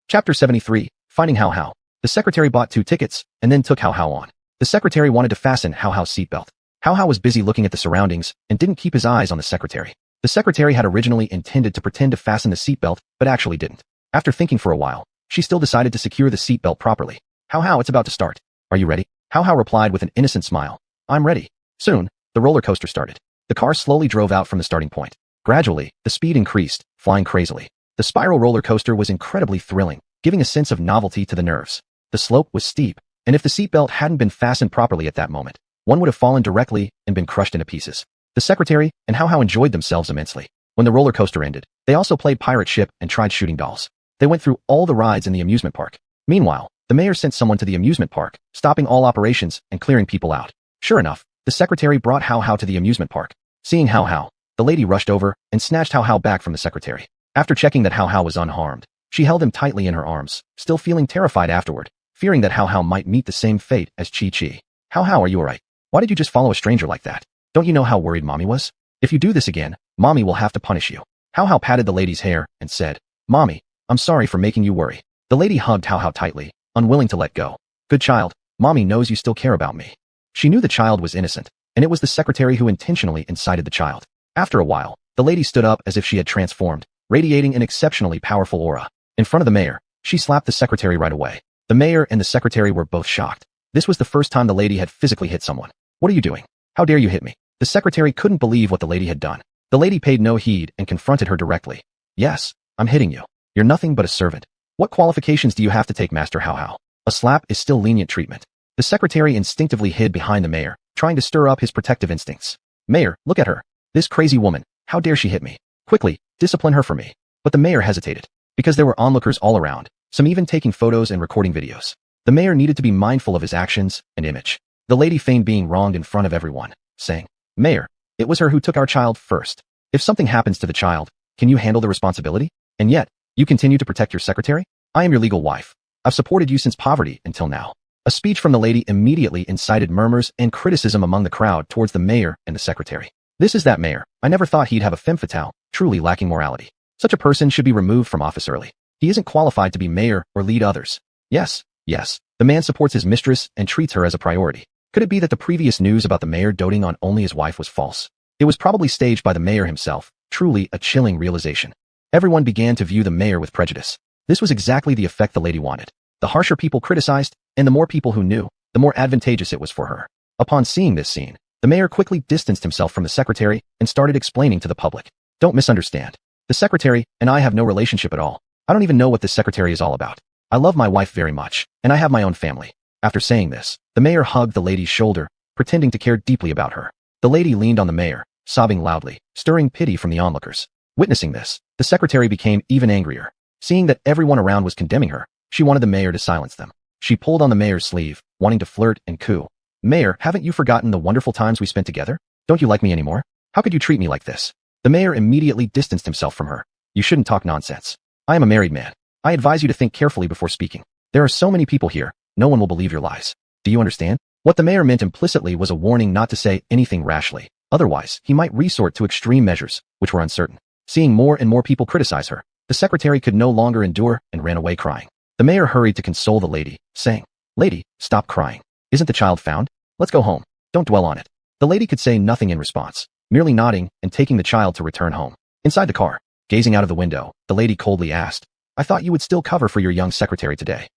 [SPEAKER 1] Chapter 73, Finding Hao Hao. The secretary bought 2 tickets and then took Hao Hao on. The secretary wanted to fasten Hao Hao's seatbelt. Hao Hao was busy looking at the surroundings and didn't keep his eyes on the secretary. The secretary had originally intended to pretend to fasten the seatbelt, but actually didn't. After thinking for a while, she still decided to secure the seatbelt properly. "Hao Hao, it's about to start. Are you ready?" Hao Hao replied with an innocent smile. "I'm ready." Soon, the roller coaster started. The car slowly drove out from the starting point. Gradually, the speed increased, flying crazily. The spiral roller coaster was incredibly thrilling, giving a sense of novelty to the nerves. The slope was steep, and if the seatbelt hadn't been fastened properly at that moment, one would have fallen directly and been crushed into pieces. The secretary and How enjoyed themselves immensely. When the roller coaster ended, they also played pirate ship and tried shooting dolls. They went through all the rides in the amusement park. Meanwhile, the mayor sent someone to the amusement park, stopping all operations and clearing people out. Sure enough, the secretary brought How to the amusement park. Seeing How, the lady rushed over and snatched How back from the secretary. After checking that How was unharmed, she held him tightly in her arms, still feeling terrified afterward, fearing that How might meet the same fate as Chi. How, are you alright? Why did you just follow a stranger like that? Don't you know how worried Mommy was? If you do this again, Mommy will have to punish you. How patted the lady's hair and said, Mommy, I'm sorry for making you worry. The lady hugged How tightly, unwilling to let go. Good child, Mommy knows you still care about me. She knew the child was innocent, and it was the secretary who intentionally incited the child. After a while, the lady stood up as if she had transformed, radiating an exceptionally powerful aura. In front of the mayor, she slapped the secretary right away. The mayor and the secretary were both shocked. This was the first time the lady had physically hit someone. What are you doing? How dare you hit me? The secretary couldn't believe what the lady had done. The lady paid no heed and confronted her directly. Yes, I'm hitting you. You're nothing but a servant. What qualifications do you have to take Master How? A slap is still lenient treatment. The secretary instinctively hid behind the mayor, trying to stir up his protective instincts. Mayor, look at her. This crazy woman. How dare she hit me? Quickly, discipline her for me. But the mayor hesitated, because there were onlookers all around, some even taking photos and recording videos. The mayor needed to be mindful of his actions and image. The lady feigned being wronged in front of everyone, saying, Mayor, it was her who took our child first. If something happens to the child, can you handle the responsibility? And yet, you continue to protect your secretary? I am your legal wife. I've supported you since poverty until now. A speech from the lady immediately incited murmurs and criticism among the crowd towards the mayor and the secretary. This is that mayor. I never thought he'd have a femme fatale, truly lacking morality. Such a person should be removed from office early. He isn't qualified to be mayor or lead others. Yes, the man supports his mistress and treats her as a priority. Could it be that the previous news about the mayor doting on only his wife was false? It was probably staged by the mayor himself, truly a chilling realization. Everyone began to view the mayor with prejudice. This was exactly the effect the lady wanted. The harsher people criticized, and the more people who knew, the more advantageous it was for her. Upon seeing this scene, the mayor quickly distanced himself from the secretary and started explaining to the public. Don't misunderstand. The secretary and I have no relationship at all. I don't even know what this secretary is all about. I love my wife very much, and I have my own family. After saying this, the mayor hugged the lady's shoulder, pretending to care deeply about her. The lady leaned on the mayor, sobbing loudly, stirring pity from the onlookers. Witnessing this, the secretary became even angrier. Seeing that everyone around was condemning her, she wanted the mayor to silence them. She pulled on the mayor's sleeve, wanting to flirt and coo. Mayor, haven't you forgotten the wonderful times we spent together? Don't you like me anymore? How could you treat me like this? The mayor immediately distanced himself from her. You shouldn't talk nonsense. I am a married man. I advise you to think carefully before speaking. There are so many people here, no one will believe your lies. Do you understand? What the mayor meant implicitly was a warning not to say anything rashly. Otherwise, he might resort to extreme measures, which were uncertain. Seeing more and more people criticize her, the secretary could no longer endure and ran away crying. The mayor hurried to console the lady, saying, Lady, stop crying. Isn't the child found? Let's go home. Don't dwell on it. The lady could say nothing in response, merely nodding and taking the child to return home. Inside the car, gazing out of the window, the lady coldly asked, I thought you would still cover for your young secretary today.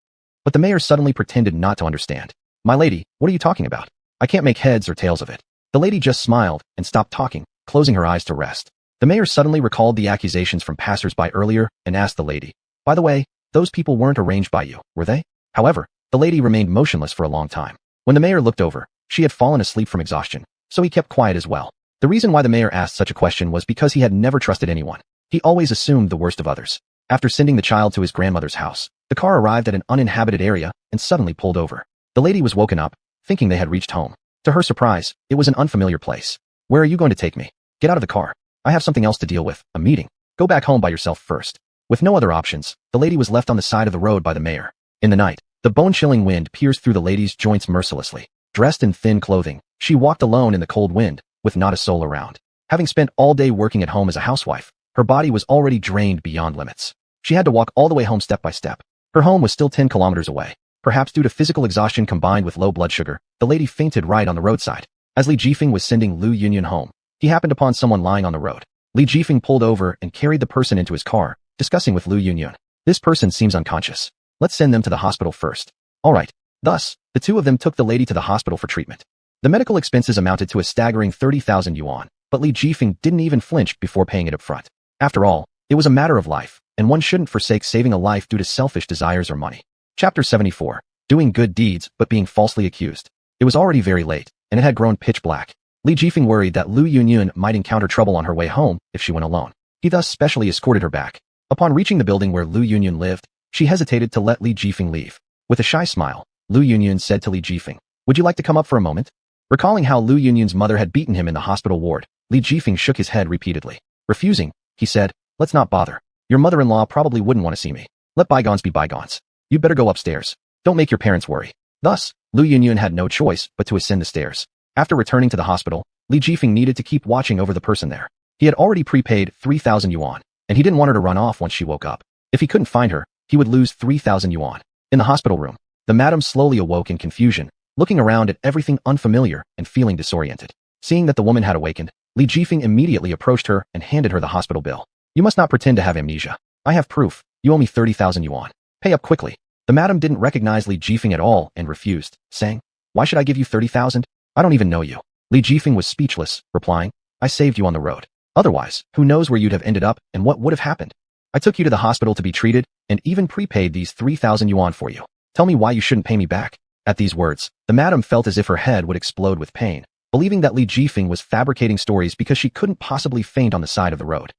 [SPEAKER 1] But the mayor suddenly pretended not to understand. My lady, what are you talking about? I can't make heads or tails of it. The lady just smiled and stopped talking, closing her eyes to rest. The mayor suddenly recalled the accusations from passers-by earlier and asked the lady, By the way, those people weren't arranged by you, were they? However, the lady remained motionless for a long time. When the mayor looked over, she had fallen asleep from exhaustion, so he kept quiet as well. The reason why the mayor asked such a question was because he had never trusted anyone. He always assumed the worst of others. After sending the child to his grandmother's house, the car arrived at an uninhabited area and suddenly pulled over. The lady was woken up, thinking they had reached home. To her surprise, it was an unfamiliar place. Where are you going to take me? Get out of the car. I have something else to deal with, a meeting. Go back home by yourself first. With no other options, the lady was left on the side of the road by the mayor. In the night, the bone-chilling wind pierced through the lady's joints mercilessly. Dressed in thin clothing, she walked alone in the cold wind, with not a soul around. Having spent all day working at home as a housewife, her body was already drained beyond limits. She had to walk all the way home step by step. Her home was still 10 kilometers away. Perhaps due to physical exhaustion combined with low blood sugar, the lady fainted right on the roadside. As Li Jifeng was sending Lu Yunyan home, he happened upon someone lying on the road. Li Jifeng pulled over and carried the person into his car, discussing with Lu Yunyan. This person seems unconscious. Let's send them to the hospital first. All right. Thus, the two of them took the lady to the hospital for treatment. The medical expenses amounted to a staggering 30,000 yuan, but Li Jifeng didn't even flinch before paying it up front. After all, it was a matter of life, and one shouldn't forsake saving a life due to selfish desires or money. Chapter 74. Doing good deeds but being falsely accused. It was already very late, and it had grown pitch black. Li Jifeng worried that Lu Yunyun might encounter trouble on her way home if she went alone. He thus specially escorted her back. Upon reaching the building where Lu Yunyun lived, she hesitated to let Li Jifeng leave. With a shy smile, Lu Yunyun said to Li Jifeng, "Would you like to come up for a moment?" Recalling how Lu Yunyun's mother had beaten him in the hospital ward, Li Jifeng shook his head repeatedly. Refusing, he said, "Let's not bother. Your mother-in-law probably wouldn't want to see me. Let bygones be bygones. You'd better go upstairs. Don't make your parents worry." Thus, Lu Yunyun had no choice but to ascend the stairs. After returning to the hospital, Li Jifeng needed to keep watching over the person there. He had already prepaid 3,000 yuan, and he didn't want her to run off once she woke up. If he couldn't find her, he would lose 3,000 yuan. In the hospital room, the madam slowly awoke in confusion, looking around at everything unfamiliar and feeling disoriented. Seeing that the woman had awakened, Li Jifeng immediately approached her and handed her the hospital bill. "You must not pretend to have amnesia. I have proof. You owe me 30,000 yuan. Pay up quickly." The madam didn't recognize Li Jifeng at all and refused, saying, "Why should I give you 30,000? I don't even know you." Li Jifeng was speechless, replying, "I saved you on the road. Otherwise, who knows where you'd have ended up and what would have happened? I took you to the hospital to be treated and even prepaid these 3,000 yuan for you. Tell me why you shouldn't pay me back." At these words, the madam felt as if her head would explode with pain, believing that Li Jifeng was fabricating stories because she couldn't possibly faint on the side of the road.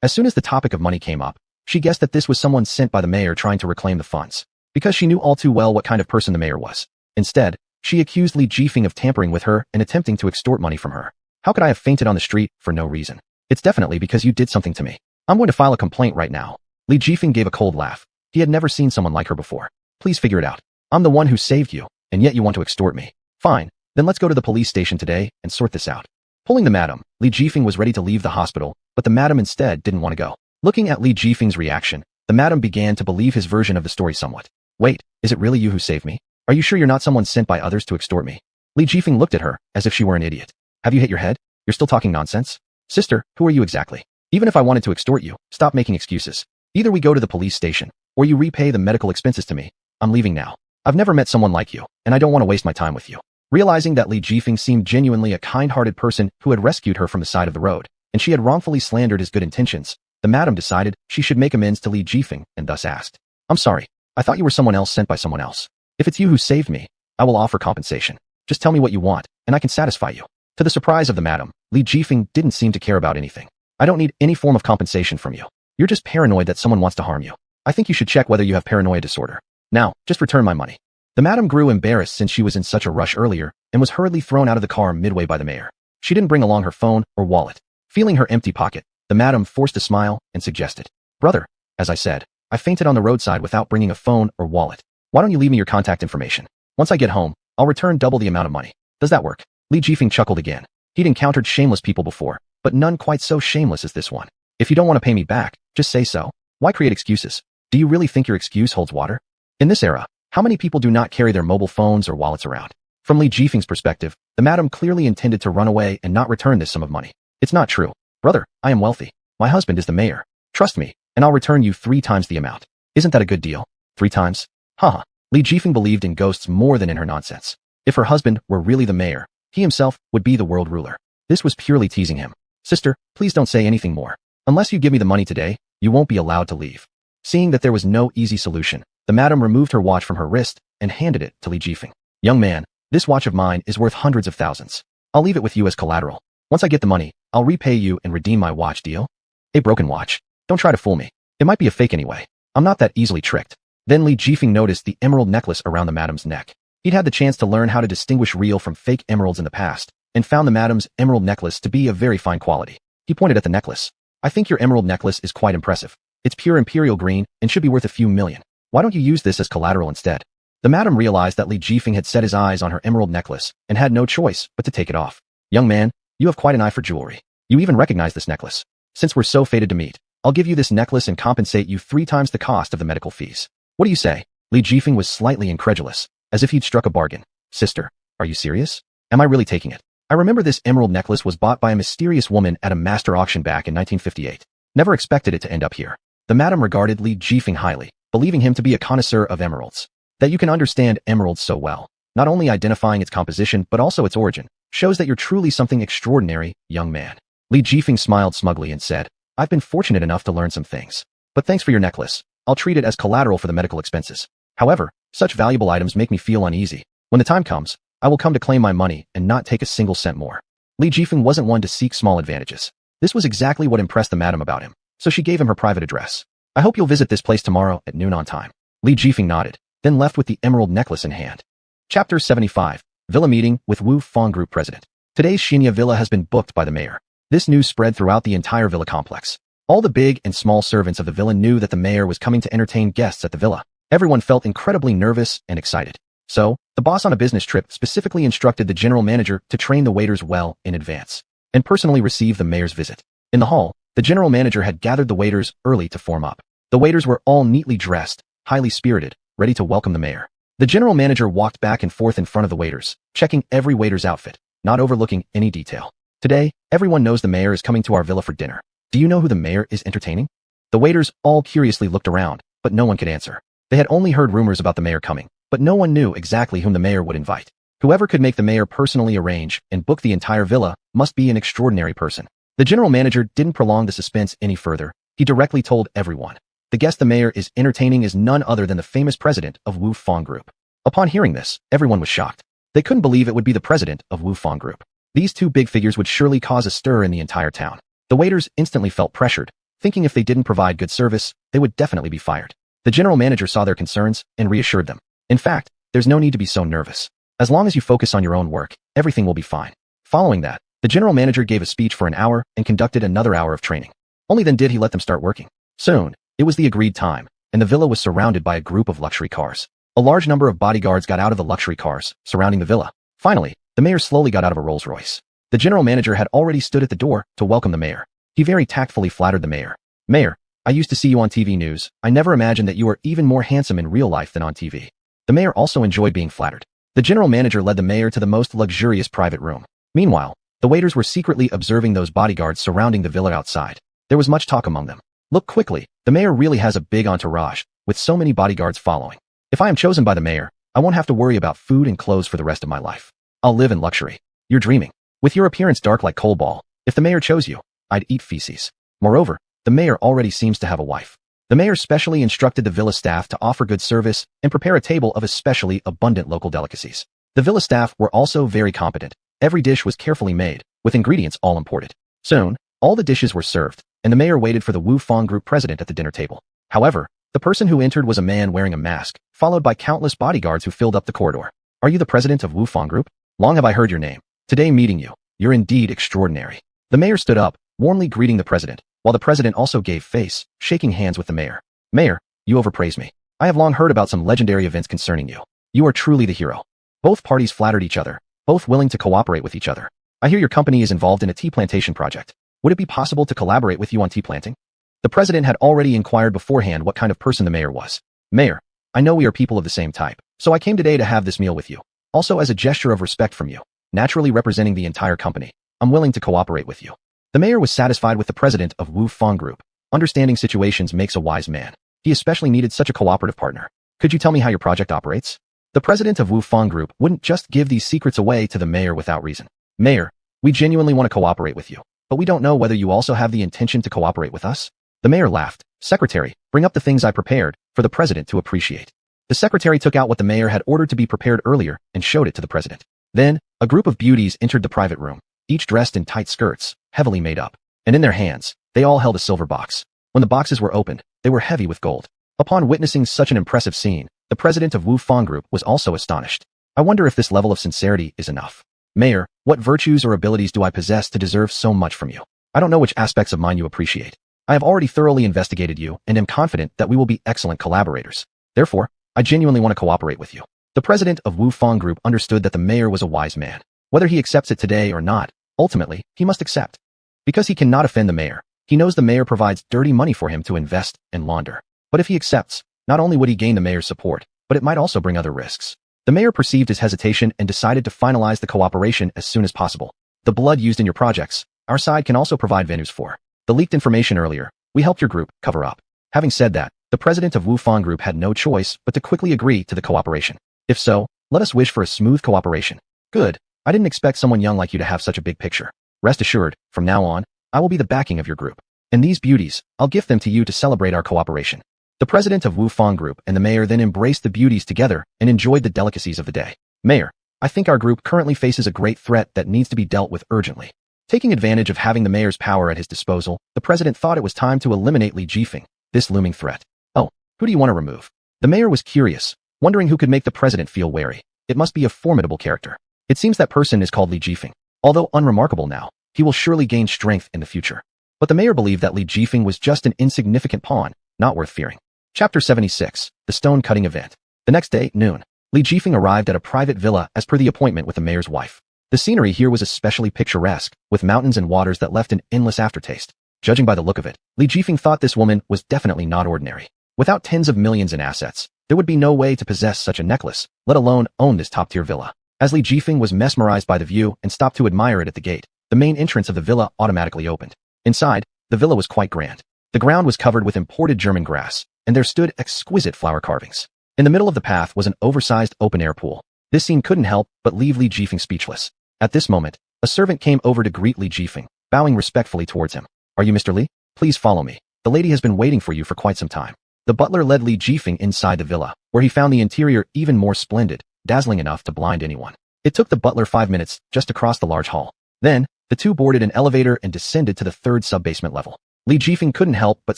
[SPEAKER 1] As soon as the topic of money came up, she guessed that this was someone sent by the mayor trying to reclaim the funds, because she knew all too well what kind of person the mayor was. Instead, she accused Li Jifeng of tampering with her and attempting to extort money from her. "How could I have fainted on the street for no reason? It's definitely because you did something to me. I'm going to file a complaint right now." Li Jifeng gave a cold laugh. He had never seen someone like her before. "Please figure it out. I'm the one who saved you, and yet you want to extort me. Fine, then let's go to the police station today and sort this out." Pulling the madam, Li Jifeng was ready to leave the hospital, but the madam instead didn't want to go. Looking at Li Jifeng's reaction, the madam began to believe his version of the story somewhat. "Wait, is it really you who saved me? Are you sure you're not someone sent by others to extort me?" Li Jifeng looked at her as if she were an idiot. "Have you hit your head? You're still talking nonsense? Sister, who are you exactly? Even if I wanted to extort you, stop making excuses. Either we go to the police station, or you repay the medical expenses to me. I'm leaving now. I've never met someone like you, and I don't want to waste my time with you." Realizing that Li Jifeng seemed genuinely a kind-hearted person who had rescued her from the side of the road, and she had wrongfully slandered his good intentions, the madam decided she should make amends to Li Jifeng and thus asked, "I'm sorry. I thought you were someone else sent by someone else. If it's you who saved me, I will offer compensation. Just tell me what you want, and I can satisfy you." To the surprise of the madam, Li Jifeng didn't seem to care about anything. "I don't need any form of compensation from you. You're just paranoid that someone wants to harm you. I think you should check whether you have paranoia disorder. Now, just return my money." The madam grew embarrassed since she was in such a rush earlier and was hurriedly thrown out of the car midway by the mayor. She didn't bring along her phone or wallet. Feeling her empty pocket, the madam forced a smile and suggested, "Brother, as I said, I fainted on the roadside without bringing a phone or wallet. Why don't you leave me your contact information? Once I get home, I'll return double the amount of money. Does that work?" Li Jifeng chuckled again. He'd encountered shameless people before, but none quite so shameless as this one. "If you don't want to pay me back, just say so. Why create excuses? Do you really think your excuse holds water?" In this era, how many people do not carry their mobile phones or wallets around? From Li Jifeng's perspective, the madam clearly intended to run away and not return this sum of money. "It's not true. Brother, I am wealthy. My husband is the mayor. Trust me, and I'll return you 3 times the amount. Isn't that a good deal? 3 times? Haha." Li Jifeng believed in ghosts more than in her nonsense. If her husband were really the mayor, he himself would be the world ruler. This was purely teasing him. "Sister, please don't say anything more. Unless you give me the money today, you won't be allowed to leave." Seeing that there was no easy solution, the madam removed her watch from her wrist and handed it to Li Jifeng. "Young man, this watch of mine is worth hundreds of thousands. I'll leave it with you as collateral. Once I get the money, I'll repay you and redeem my watch, deal?" "A broken watch. Don't try to fool me. It might be a fake anyway. I'm not that easily tricked." Then Li Jifeng noticed the emerald necklace around the madam's neck. He'd had the chance to learn how to distinguish real from fake emeralds in the past, and found the madam's emerald necklace to be of very fine quality. He pointed at the necklace. "I think your emerald necklace is quite impressive. It's pure imperial green and should be worth a few million. Why don't you use this as collateral instead?" The madam realized that Li Jifeng had set his eyes on her emerald necklace and had no choice but to take it off. "Young man, you have quite an eye for jewelry. You even recognize this necklace. Since we're so fated to meet, I'll give you this necklace and compensate you 3 times the cost of the medical fees. What do you say?" Li Jifeng was slightly incredulous, as if he'd struck a bargain. "Sister, are you serious? Am I really taking it? I remember this emerald necklace was bought by a mysterious woman at a master auction back in 1958. Never expected it to end up here." The madam regarded Li Jifeng highly, believing him to be a connoisseur of emeralds. That you can understand emeralds so well, not only identifying its composition but also its origin, shows that you're truly something extraordinary, young man. Li Jifeng smiled smugly and said, I've been fortunate enough to learn some things. But thanks for your necklace. I'll treat it as collateral for the medical expenses. However, such valuable items make me feel uneasy. When the time comes, I will come to claim my money and not take a single cent more. Li Jifeng wasn't one to seek small advantages. This was exactly what impressed the madam about him, so she gave him her private address. I hope you'll visit this place tomorrow at noon on time. Li Jifeng nodded, then left with the emerald necklace in hand. Chapter 75. Villa Meeting with Wu Fang Group President. Today's Xinya Villa has been booked by the mayor. This news spread throughout the entire villa complex. All the big and small servants of the villa knew that the mayor was coming to entertain guests at the villa. Everyone felt incredibly nervous and excited. So, the boss on a business trip specifically instructed the general manager to train the waiters well in advance and personally receive the mayor's visit. In the hall, the general manager had gathered the waiters early to form up. The waiters were all neatly dressed, highly spirited, ready to welcome the mayor. The general manager walked back and forth in front of the waiters, checking every waiter's outfit, not overlooking any detail. Today, everyone knows the mayor is coming to our villa for dinner. Do you know who the mayor is entertaining? The waiters all curiously looked around, but no one could answer. They had only heard rumors about the mayor coming, but no one knew exactly whom the mayor would invite. Whoever could make the mayor personally arrange and book the entire villa must be an extraordinary person. The general manager didn't prolong the suspense any further. He directly told everyone. The guest the mayor is entertaining is none other than the famous president of Wu Fang Group. Upon hearing this, everyone was shocked. They couldn't believe it would be the president of Wu Fang Group. These two big figures would surely cause a stir in the entire town. The waiters instantly felt pressured, thinking if they didn't provide good service, they would definitely be fired. The general manager saw their concerns and reassured them. In fact, there's no need to be so nervous. As long as you focus on your own work, everything will be fine. Following that, the general manager gave a speech for an hour and conducted another hour of training. Only then did he let them start working. Soon, it was the agreed time, and the villa was surrounded by a group of luxury cars. A large number of bodyguards got out of the luxury cars, surrounding the villa. Finally, the mayor slowly got out of a Rolls-Royce. The general manager had already stood at the door to welcome the mayor. He very tactfully flattered the mayor. Mayor, I used to see you on TV news. I never imagined that you were even more handsome in real life than on TV. The mayor also enjoyed being flattered. The general manager led the mayor to the most luxurious private room. Meanwhile, the waiters were secretly observing those bodyguards surrounding the villa outside. There was much talk among them. Look quickly, the mayor really has a big entourage, with so many bodyguards following. If I am chosen by the mayor, I won't have to worry about food and clothes for the rest of my life. I'll live in luxury. You're dreaming. With your appearance dark like coal ball, if the mayor chose you, I'd eat feces. Moreover, the mayor already seems to have a wife. The mayor specially instructed the villa staff to offer good service and prepare a table of especially abundant local delicacies. The villa staff were also very competent. Every dish was carefully made, with ingredients all imported. Soon, all the dishes were served, and the mayor waited for the Wu Fang Group president at the dinner table. However, the person who entered was a man wearing a mask, followed by countless bodyguards who filled up the corridor. Are you the president of Wu Fang Group? Long have I heard your name. Today meeting you. You're indeed extraordinary. The mayor stood up, warmly greeting the president, while the president also gave face, shaking hands with the mayor. Mayor, you overpraise me. I have long heard about some legendary events concerning you. You are truly the hero. Both parties flattered each other, both willing to cooperate with each other. I hear your company is involved in a tea plantation project. Would it be possible to collaborate with you on tea planting? The president had already inquired beforehand what kind of person the mayor was. Mayor, I know we are people of the same type, so I came today to have this meal with you. Also as a gesture of respect from you, naturally representing the entire company, I'm willing to cooperate with you. The mayor was satisfied with the president of Wu Fang Group. Understanding situations makes a wise man. He especially needed such a cooperative partner. Could you tell me how your project operates? The president of Wu Fang Group wouldn't just give these secrets away to the mayor without reason. Mayor, we genuinely want to cooperate with you, but we don't know whether you also have the intention to cooperate with us. The mayor laughed. Secretary, bring up the things I prepared for the president to appreciate. The secretary took out what the mayor had ordered to be prepared earlier and showed it to the president. Then, a group of beauties entered the private room, each dressed in tight skirts, heavily made up. And in their hands, they all held a silver box. When the boxes were opened, they were heavy with gold. Upon witnessing such an impressive scene, the president of Wu Fang Group was also astonished. I wonder if this level of sincerity is enough. Mayor, what virtues or abilities do I possess to deserve so much from you? I don't know which aspects of mine you appreciate. I have already thoroughly investigated you and am confident that we will be excellent collaborators. Therefore, I genuinely want to cooperate with you. The president of Wu Fang Group understood that the mayor was a wise man. Whether he accepts it today or not, ultimately, he must accept. Because he cannot offend the mayor, he knows the mayor provides dirty money for him to invest and launder. But if he accepts, not only would he gain the mayor's support, but it might also bring other risks. The mayor perceived his hesitation and decided to finalize the cooperation as soon as possible. The blood used in your projects, our side can also provide venues for. The leaked information earlier, we helped your group cover up. Having said that, the president of Wu Fang Group had no choice but to quickly agree to the cooperation. If so, let us wish for a smooth cooperation. Good. I didn't expect someone young like you to have such a big picture. Rest assured, from now on, I will be the backing of your group. And these beauties, I'll gift them to you to celebrate our cooperation. The president of Wufang Group and the mayor then embraced the beauties together and enjoyed the delicacies of the day. Mayor, I think our group currently faces a great threat that needs to be dealt with urgently. Taking advantage of having the mayor's power at his disposal, the president thought it was time to eliminate Li Jifeng, this looming threat. Oh, who do you want to remove? The mayor was curious, wondering who could make the president feel wary. It must be a formidable character. It seems that person is called Li Jifeng. Although unremarkable now, he will surely gain strength in the future. But the mayor believed that Li Jifeng was just an insignificant pawn, not worth fearing. Chapter 76, The Stone Cutting Event. The next day, noon, Li Jifeng arrived at a private villa as per the appointment with the mayor's wife. The scenery here was especially picturesque, with mountains and waters that left an endless aftertaste. Judging by the look of it, Li Jifeng thought this woman was definitely not ordinary. Without tens of millions in assets, there would be no way to possess such a necklace, let alone own this top-tier villa. As Li Jifeng was mesmerized by the view and stopped to admire it at the gate, the main entrance of the villa automatically opened. Inside, the villa was quite grand. The ground was covered with imported German grass, and there stood exquisite flower carvings. In the middle of the path was an oversized open-air pool. This scene couldn't help but leave Li Jifeng speechless. At this moment, a servant came over to greet Li Jifeng, bowing respectfully towards him. Are you Mr. Li? Please follow me. The lady has been waiting for you for quite some time. The butler led Li Jifeng inside the villa, where he found the interior even more splendid, dazzling enough to blind anyone. It took the butler 5 minutes just to cross the large hall. Then, the two boarded an elevator and descended to the third sub-basement level. Li Jifeng couldn't help but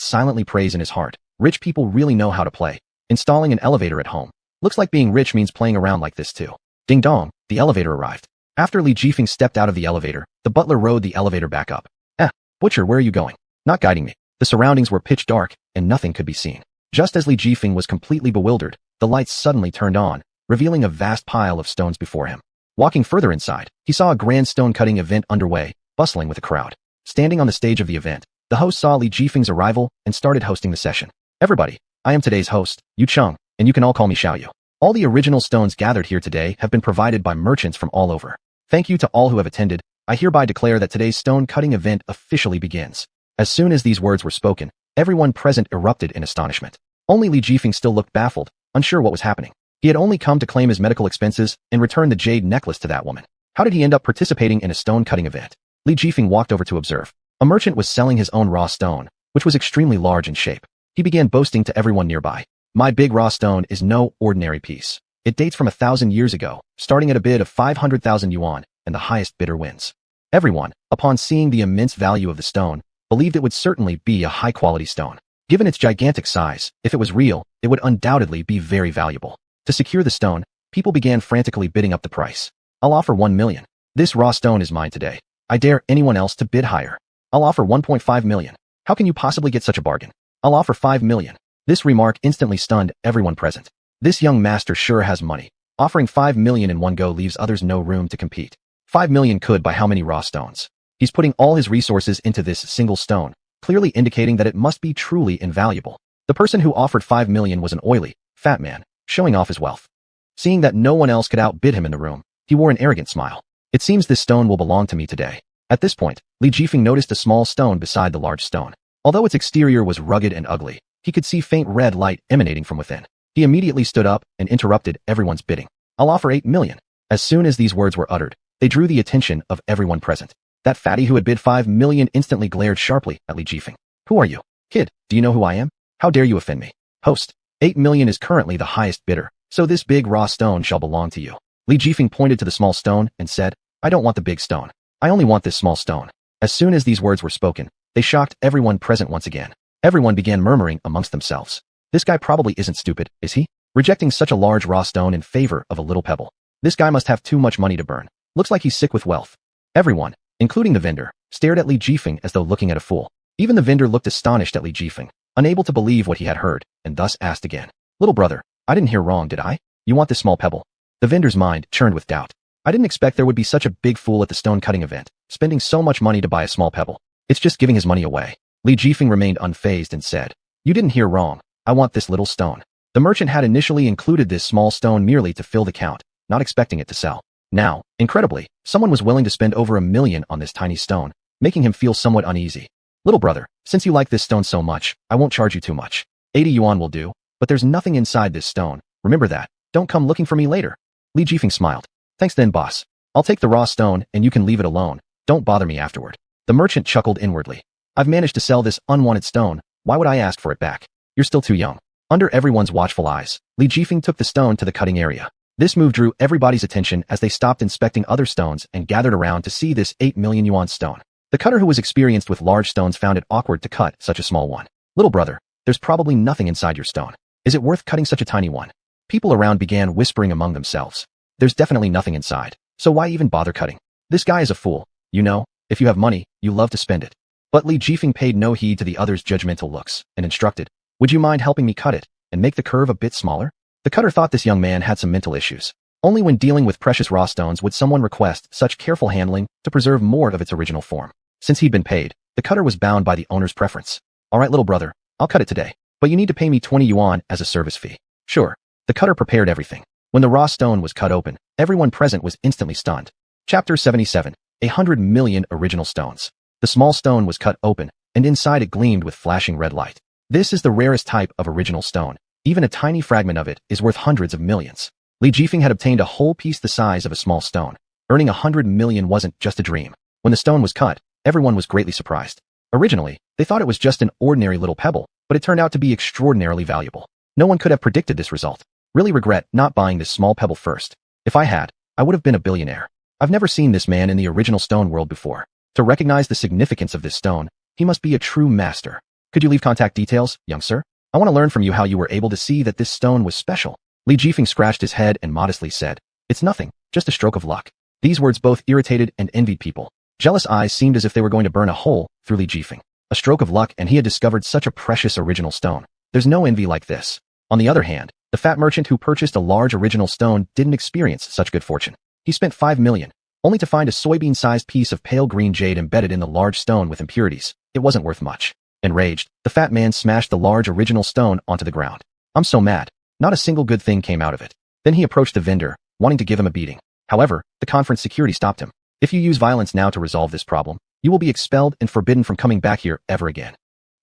[SPEAKER 1] silently praise in his heart. Rich people really know how to play. Installing an elevator at home. Looks like being rich means playing around like this too. Ding dong, the elevator arrived. After Li Jifeng stepped out of the elevator, the butler rode the elevator back up. Butcher, where are you going? Not guiding me. The surroundings were pitch dark, and nothing could be seen. Just as Li Jifeng was completely bewildered, the lights suddenly turned on, revealing a vast pile of stones before him. Walking further inside, he saw a grand stone-cutting event underway, bustling with a crowd. Standing on the stage of the event, the host saw Li Jifeng's arrival and started hosting the session. Everybody, I am today's host, Yu Cheng, and you can all call me Xiaoyu. All the original stones gathered here today have been provided by merchants from all over. Thank you to all who have attended. I hereby declare that today's stone-cutting event officially begins. As soon as these words were spoken, everyone present erupted in astonishment. Only Li Jifeng still looked baffled, unsure what was happening. He had only come to claim his medical expenses and return the jade necklace to that woman. How did he end up participating in a stone-cutting event? Li Jifeng walked over to observe. A merchant was selling his own raw stone, which was extremely large in shape. He began boasting to everyone nearby. My big raw stone is no ordinary piece. It dates from 1,000 years ago, starting at a bid of 500,000 yuan, and the highest bidder wins. Everyone, upon seeing the immense value of the stone, believed it would certainly be a high-quality stone. Given its gigantic size, if it was real, it would undoubtedly be very valuable. To secure the stone, people began frantically bidding up the price. I'll offer 1 million. This raw stone is mine today. I dare anyone else to bid higher. I'll offer 1.5 million. How can you possibly get such a bargain? I'll offer 5 million. This remark instantly stunned everyone present. This young master sure has money. Offering 5 million in one go leaves others no room to compete. 5 million could buy how many raw stones? He's putting all his resources into this single stone, clearly indicating that it must be truly invaluable. The person who offered 5 million was an oily, fat man, showing off his wealth. Seeing that no one else could outbid him in the room, he wore an arrogant smile. It seems this stone will belong to me today. At this point, Li Jifeng noticed a small stone beside the large stone. Although its exterior was rugged and ugly, he could see faint red light emanating from within. He immediately stood up and interrupted everyone's bidding. I'll offer 8 million. As soon as these words were uttered, they drew the attention of everyone present. That fatty who had bid 5 million instantly glared sharply at Li Jifeng. Who are you? Kid, do you know who I am? How dare you offend me? Host, 8 million is currently the highest bidder, so this big raw stone shall belong to you. Li Jifeng pointed to the small stone and said, I don't want the big stone. I only want this small stone. As soon as these words were spoken, they shocked everyone present once again. Everyone began murmuring amongst themselves. This guy probably isn't stupid, is he? Rejecting such a large raw stone in favor of a little pebble. This guy must have too much money to burn. Looks like he's sick with wealth. Everyone, including the vendor, stared at Li Jifeng as though looking at a fool. Even the vendor looked astonished at Li Jifeng, unable to believe what he had heard, and thus asked again. Little brother, I didn't hear wrong, did I? You want this small pebble? The vendor's mind churned with doubt. I didn't expect there would be such a big fool at the stone-cutting event, spending so much money to buy a small pebble. It's just giving his money away. Li Jifeng remained unfazed and said, You didn't hear wrong. I want this little stone. The merchant had initially included this small stone merely to fill the count, not expecting it to sell. Now, incredibly, someone was willing to spend over 1 million on this tiny stone, making him feel somewhat uneasy. Little brother, since you like this stone so much, I won't charge you too much. 80 yuan will do, but there's nothing inside this stone. Remember that. Don't come looking for me later. Li Jifeng smiled. Thanks then, boss. I'll take the raw stone and you can leave it alone. Don't bother me afterward. The merchant chuckled inwardly. I've managed to sell this unwanted stone, why would I ask for it back? You're still too young. Under everyone's watchful eyes, Li Jifeng took the stone to the cutting area. This move drew everybody's attention as they stopped inspecting other stones and gathered around to see this 8 million yuan stone. The cutter who was experienced with large stones found it awkward to cut such a small one. Little brother, there's probably nothing inside your stone. Is it worth cutting such a tiny one? People around began whispering among themselves. There's definitely nothing inside, so why even bother cutting? This guy is a fool. You know, if you have money, you love to spend it. But Li Jifeng paid no heed to the others' judgmental looks and instructed, would you mind helping me cut it and make the curve a bit smaller? The cutter thought this young man had some mental issues. Only when dealing with precious raw stones would someone request such careful handling to preserve more of its original form. Since he'd been paid, the cutter was bound by the owner's preference. All right, little brother, I'll cut it today, but you need to pay me 20 yuan as a service fee. Sure. The cutter prepared everything. When the raw stone was cut open, everyone present was instantly stunned. Chapter 77. 100 million original stones. The small stone was cut open, and inside it gleamed with flashing red light. This is the rarest type of original stone. Even a tiny fragment of it is worth hundreds of millions. Li Jifeng had obtained a whole piece the size of a small stone. Earning 100 million wasn't just a dream. When the stone was cut, everyone was greatly surprised. Originally, they thought it was just an ordinary little pebble, but it turned out to be extraordinarily valuable. No one could have predicted this result. Really regret not buying this small pebble first. If I had, I would have been a billionaire. I've never seen this man in the original stone world before. To recognize the significance of this stone, he must be a true master. Could you leave contact details, young sir? I want to learn from you how you were able to see that this stone was special. Li Jifeng scratched his head and modestly said, it's nothing, just a stroke of luck. These words both irritated and envied people. Jealous eyes seemed as if they were going to burn a hole through Li Jifeng. A stroke of luck, and he had discovered such a precious original stone. There's no envy like this. On the other hand, the fat merchant who purchased a large original stone didn't experience such good fortune. He spent 5 million, only to find a soybean-sized piece of pale green jade embedded in the large stone with impurities. It wasn't worth much. Enraged, the fat man smashed the large original stone onto the ground. I'm so mad. Not a single good thing came out of it. Then he approached the vendor, wanting to give him a beating. However, the conference security stopped him. If you use violence now to resolve this problem, you will be expelled and forbidden from coming back here ever again.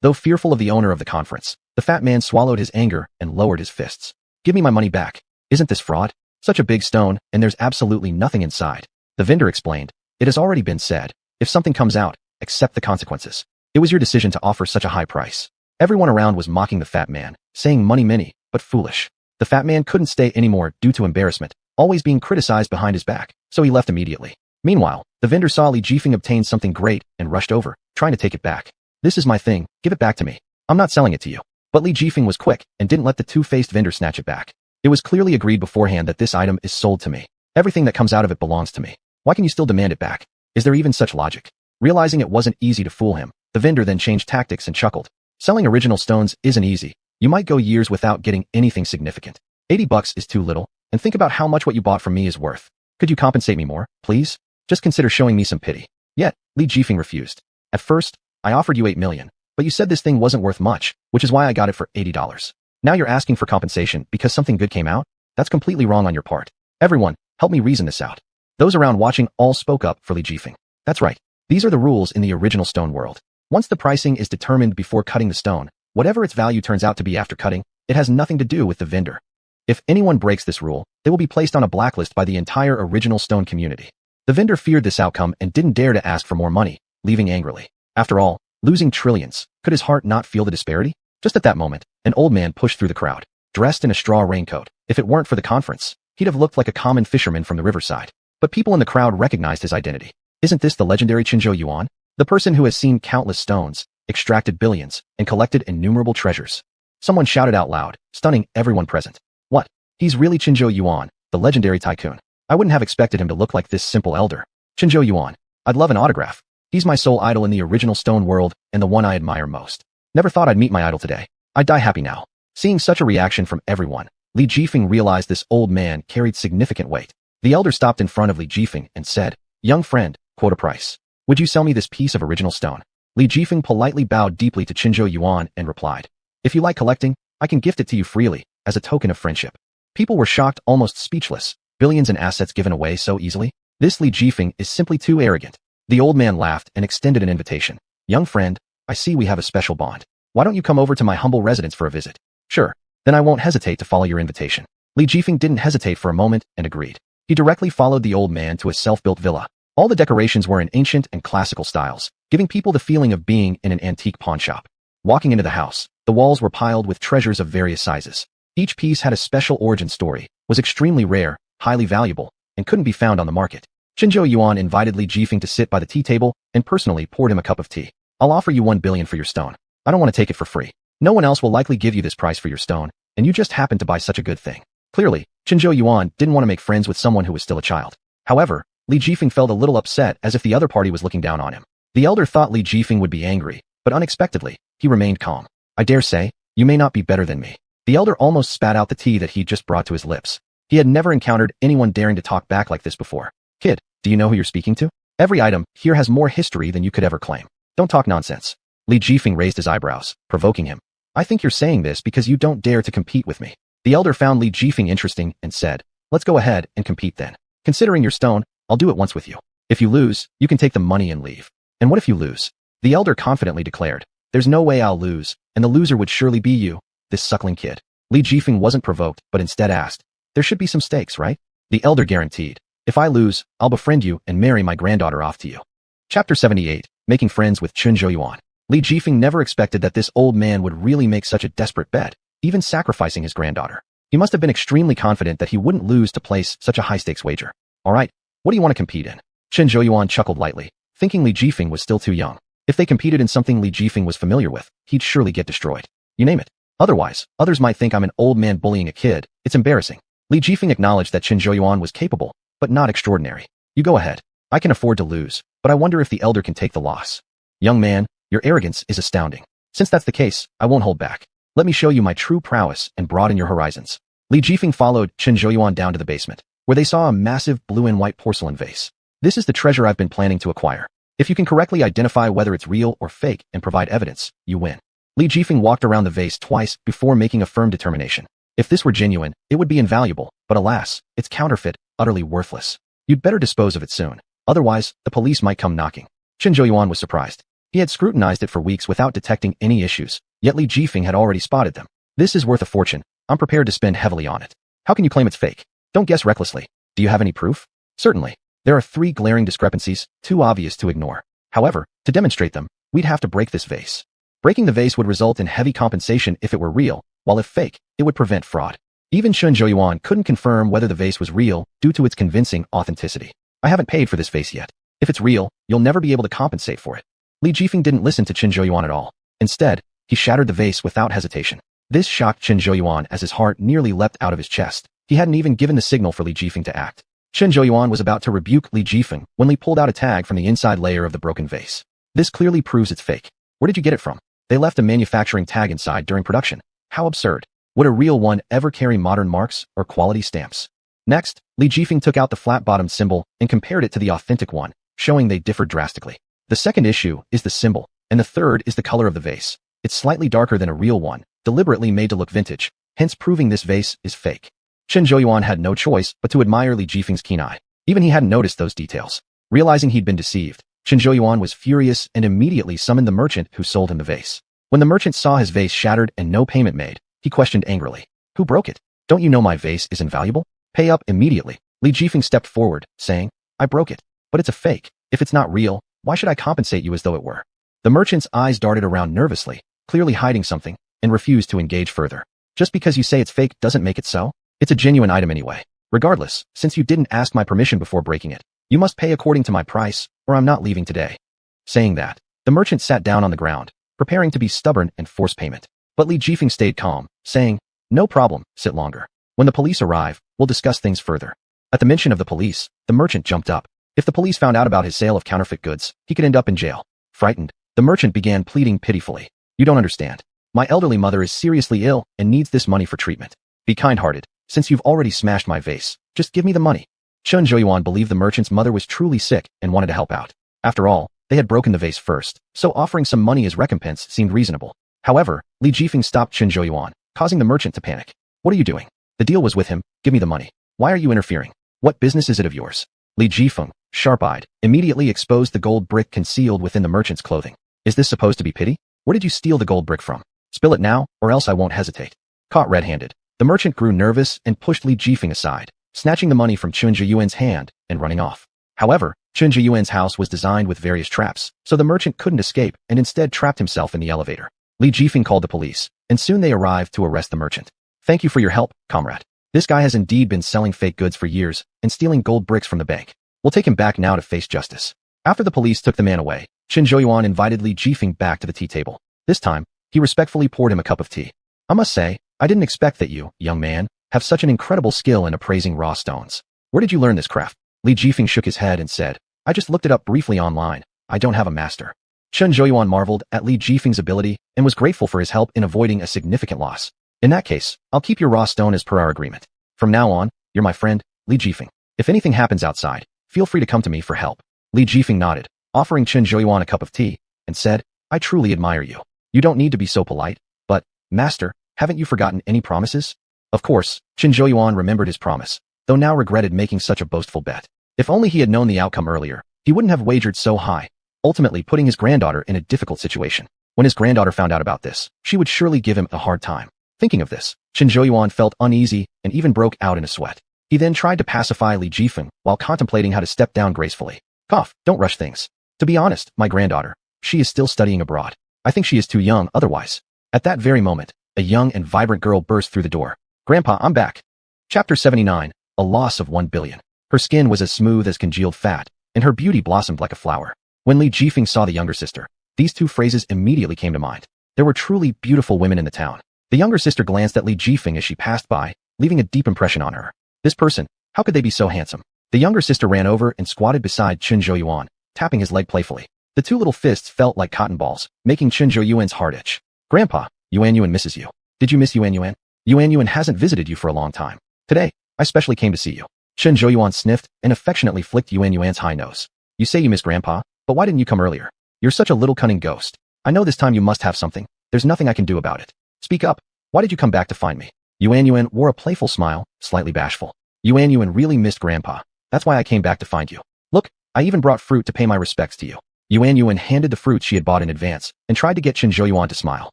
[SPEAKER 1] Though fearful of the owner of the conference, the fat man swallowed his anger and lowered his fists. Give me my money back. Isn't this fraud? Such a big stone, and there's absolutely nothing inside. The vendor explained, it has already been said, if something comes out, accept the consequences. It was your decision to offer such a high price. Everyone around was mocking the fat man, saying money many, but foolish. The fat man couldn't stay anymore due to embarrassment, always being criticized behind his back, so he left immediately. Meanwhile, the vendor saw Li Jifeng obtain something great and rushed over, trying to take it back. This is my thing, give it back to me. I'm not selling it to you. But Li Jifeng was quick and didn't let the two-faced vendor snatch it back. It was clearly agreed beforehand that this item is sold to me. Everything that comes out of it belongs to me. Why can you still demand it back? Is there even such logic? Realizing it wasn't easy to fool him, the vendor then changed tactics and chuckled. Selling original stones isn't easy. You might go years without getting anything significant. 80 bucks is too little, and think about how much what you bought from me is worth. Could you compensate me more, please? Just consider showing me some pity. Yet, Li Jifeng refused. At first, I offered you 8 million, but you said this thing wasn't worth much, which is why I got it for $80. Now you're asking for compensation because something good came out? That's completely wrong on your part. Everyone, help me reason this out. Those around watching all spoke up for Li Jifeng. That's right. These are the rules in the original stone world. Once the pricing is determined before cutting the stone, whatever its value turns out to be after cutting, it has nothing to do with the vendor. If anyone breaks this rule, they will be placed on a blacklist by the entire original stone community. The vendor feared this outcome and didn't dare to ask for more money, leaving angrily. After all, losing trillions, could his heart not feel the disparity? Just at that moment, an old man pushed through the crowd, dressed in a straw raincoat. If it weren't for the conference, he'd have looked like a common fisherman from the riverside. But people in the crowd recognized his identity. Isn't this the legendary xuanhuan? The person who has seen countless stones, extracted billions, and collected innumerable treasures. Someone shouted out loud, stunning everyone present. What? He's really xuanhuan, the legendary tycoon. I wouldn't have expected him to look like this simple elder. xuanhuan. I'd love an autograph. He's my sole idol in the original stone world and the one I admire most. Never thought I'd meet my idol today. I'd die happy now. Seeing such a reaction from everyone, Li Jifeng realized this old man carried significant weight. The elder stopped in front of Li Jifeng and said, young friend, quote a price. Would you sell me this piece of original stone? Li Jifeng politely bowed deeply to xuanhuan and replied, if you like collecting, I can gift it to you freely, as a token of friendship. People were shocked, almost speechless. Billions in assets given away so easily? This Li Jifeng is simply too arrogant. The old man laughed and extended an invitation. Young friend, I see we have a special bond. Why don't you come over to my humble residence for a visit? Sure, then I won't hesitate to follow your invitation. Li Jifeng didn't hesitate for a moment and agreed. He directly followed the old man to a self-built villa. All the decorations were in ancient and classical styles, giving people the feeling of being in an antique pawnshop. Walking into the house, the walls were piled with treasures of various sizes. Each piece had a special origin story, was extremely rare, highly valuable, and couldn't be found on the market. Xuanhuan invited Li Jifeng to sit by the tea table and personally poured him a cup of tea. I'll offer you 1 billion for your stone. I don't want to take it for free. No one else will likely give you this price for your stone, and you just happen to buy such a good thing. Clearly, Xuanhuan didn't want to make friends with someone who was still a child. However, Li Jifeng felt a little upset as if the other party was looking down on him. The elder thought Li Jifeng would be angry, but unexpectedly, he remained calm. I dare say, you may not be better than me. The elder almost spat out the tea that he'd just brought to his lips. He had never encountered anyone daring to talk back like this before. Kid, do you know who you're speaking to? Every item here has more history than you could ever claim. Don't talk nonsense. Li Jifeng raised his eyebrows, provoking him. I think you're saying this because you don't dare to compete with me. The elder found Li Jifeng interesting and said, let's go ahead and compete then. Considering your stone, I'll do it once with you. If you lose, you can take the money and leave. And what if you lose? The elder confidently declared, there's no way I'll lose, and the loser would surely be you, this suckling kid. Li Jifeng wasn't provoked, but instead asked, there should be some stakes, right? The elder guaranteed, if I lose, I'll befriend you and marry my granddaughter off to you. Chapter 78, Making Friends with Xuanhuan. Li Jifeng never expected that this old man would really make such a desperate bet, even sacrificing his granddaughter. He must have been extremely confident that he wouldn't lose to place such a high-stakes wager. All right, what do you want to compete in? Xuanhuan chuckled lightly, thinking Li Jifeng was still too young. If they competed in something Li Jifeng was familiar with, he'd surely get destroyed. You name it. Otherwise, others might think I'm an old man bullying a kid. It's embarrassing. Li Jifeng acknowledged that Xuanhuan was capable, but not extraordinary. You go ahead. I can afford to lose, but I wonder if the elder can take the loss. Young man, your arrogance is astounding. Since that's the case, I won't hold back. Let me show you my true prowess and broaden your horizons. Li Jifeng followed Xuanhuan down to the basement, where they saw a massive blue and white porcelain vase. This is the treasure I've been planning to acquire. If you can correctly identify whether it's real or fake and provide evidence, you win. Li Jifeng walked around the vase twice before making a firm determination. If this were genuine, it would be invaluable, but alas, it's counterfeit, utterly worthless. You'd better dispose of it soon. Otherwise, the police might come knocking. Xuanhuan was surprised. He had scrutinized it for weeks without detecting any issues, yet Li Jifeng had already spotted them. This is worth a fortune. I'm prepared to spend heavily on it. How can you claim it's fake? Don't guess recklessly. Do you have any proof? Certainly. There are 3 glaring discrepancies, too obvious to ignore. However, to demonstrate them, we'd have to break this vase. Breaking the vase would result in heavy compensation if it were real, while if fake, it would prevent fraud. Even Xuanhuan couldn't confirm whether the vase was real due to its convincing authenticity. I haven't paid for this vase yet. If it's real, you'll never be able to compensate for it. Li Jifeng didn't listen to Xuanhuan at all. Instead, he shattered the vase without hesitation. This shocked Xuanhuan as his heart nearly leapt out of his chest. He hadn't even given the signal for Li Jifeng to act. Xuanhuan was about to rebuke Li Jifeng when Li pulled out a tag from the inside layer of the broken vase. This clearly proves it's fake. Where did you get it from? They left a manufacturing tag inside during production. How absurd. Would a real one ever carry modern marks or quality stamps? Next, Li Jifeng took out the flat-bottomed symbol and compared it to the authentic one, showing they differed drastically. The second issue is the symbol, and the third is the color of the vase. It's slightly darker than a real one, deliberately made to look vintage, hence proving this vase is fake. Xuanhuan had no choice but to admire Li Jifeng's keen eye. Even he hadn't noticed those details. Realizing he'd been deceived, Xuanhuan was furious and immediately summoned the merchant who sold him the vase. When the merchant saw his vase shattered and no payment made, he questioned angrily, "Who broke it? Don't you know my vase is invaluable? Pay up immediately." Li Jifeng stepped forward, saying, "I broke it, but it's a fake. If it's not real, why should I compensate you as though it were?" The merchant's eyes darted around nervously, clearly hiding something, and refused to engage further. "Just because you say it's fake doesn't make it so. It's a genuine item anyway. Regardless, since you didn't ask my permission before breaking it, you must pay according to my price, or I'm not leaving today." Saying that, the merchant sat down on the ground, preparing to be stubborn and force payment. But Li Jifeng stayed calm, saying, "No problem, sit longer. When the police arrive, we'll discuss things further." At the mention of the police, the merchant jumped up. If the police found out about his sale of counterfeit goods, he could end up in jail. Frightened, the merchant began pleading pitifully. "You don't understand. My elderly mother is seriously ill and needs this money for treatment. Be kind-hearted. Since you've already smashed my vase, just give me the money." Xuanhuan believed the merchant's mother was truly sick and wanted to help out. After all, they had broken the vase first, so offering some money as recompense seemed reasonable. However, Li Jifeng stopped Xuanhuan, causing the merchant to panic. "What are you doing? The deal was with him. Give me the money. Why are you interfering? What business is it of yours?" Li Jifeng, sharp-eyed, immediately exposed the gold brick concealed within the merchant's clothing. "Is this supposed to be pity? Where did you steal the gold brick from? Spill it now, or else I won't hesitate." Caught red-handed, the merchant grew nervous and pushed Li Jifeng aside, snatching the money from Xuanhuan's hand and running off. However, Chen Zhiyuan's house was designed with various traps, so the merchant couldn't escape and instead trapped himself in the elevator. Li Jifeng called the police, and soon they arrived to arrest the merchant. Thank you for your help, comrade. This guy has indeed been selling fake goods for years and stealing gold bricks from the bank. We'll take him back now to face justice. After the police took the man away, Chen Zhiyuan invited Li Jifeng back to the tea table. This time, he respectfully poured him a cup of tea. I must say, I didn't expect that you, young man, have such an incredible skill in appraising raw stones. Where did you learn this craft? Li Jifeng shook his head and said, I just looked it up briefly online. I don't have a master. Chen Zhiyuan marveled at Li Jifeng's ability and was grateful for his help in avoiding a significant loss. In that case, I'll keep your raw stone as per our agreement. From now on, you're my friend, Li Jifeng. If anything happens outside, feel free to come to me for help. Li Jifeng nodded, offering Chen Zhiyuan a cup of tea, and said, I truly admire you. You don't need to be so polite, but, master, haven't you forgotten any promises? Of course, Chen Zhiyuan remembered his promise, though now regretted making such a boastful bet. If only he had known the outcome earlier, he wouldn't have wagered so high, ultimately putting his granddaughter in a difficult situation. When his granddaughter found out about this, she would surely give him a hard time. Thinking of this, Chen Zhiyuan felt uneasy and even broke out in a sweat. He then tried to pacify Li Jifeng while contemplating how to step down gracefully. Cough, don't rush things. To be honest, my granddaughter, she is still studying abroad. I think she is too young otherwise. At that very moment, a young and vibrant girl burst through the door. Grandpa, I'm back. Chapter 79, A Loss of 1 billion. Her skin was as smooth as congealed fat, and her beauty blossomed like a flower. When Li Jifeng saw the younger sister, these two phrases immediately came to mind. There were truly beautiful women in the town. The younger sister glanced at Li Jifeng as she passed by, leaving a deep impression on her. This person, how could they be so handsome? The younger sister ran over and squatted beside Chen Zhiyuan, tapping his leg playfully. The two little fists felt like cotton balls, making Chen Zhiyuan's heart itch. Grandpa, Xuanhuan misses you. Did you miss Xuanhuan? Xuanhuan hasn't visited you for a long time. Today, I specially came to see you. Chen Zhiyuan sniffed and affectionately flicked Xuanhuan's high nose. You say you miss Grandpa, but why didn't you come earlier? You're such a little cunning ghost. I know this time you must have something. There's nothing I can do about it. Speak up. Why did you come back to find me? Xuanhuan wore a playful smile, slightly bashful. Xuanhuan really missed Grandpa. That's why I came back to find you. Look, I even brought fruit to pay my respects to you. Xuanhuan handed the fruit she had bought in advance and tried to get Chen Zhiyuan to smile.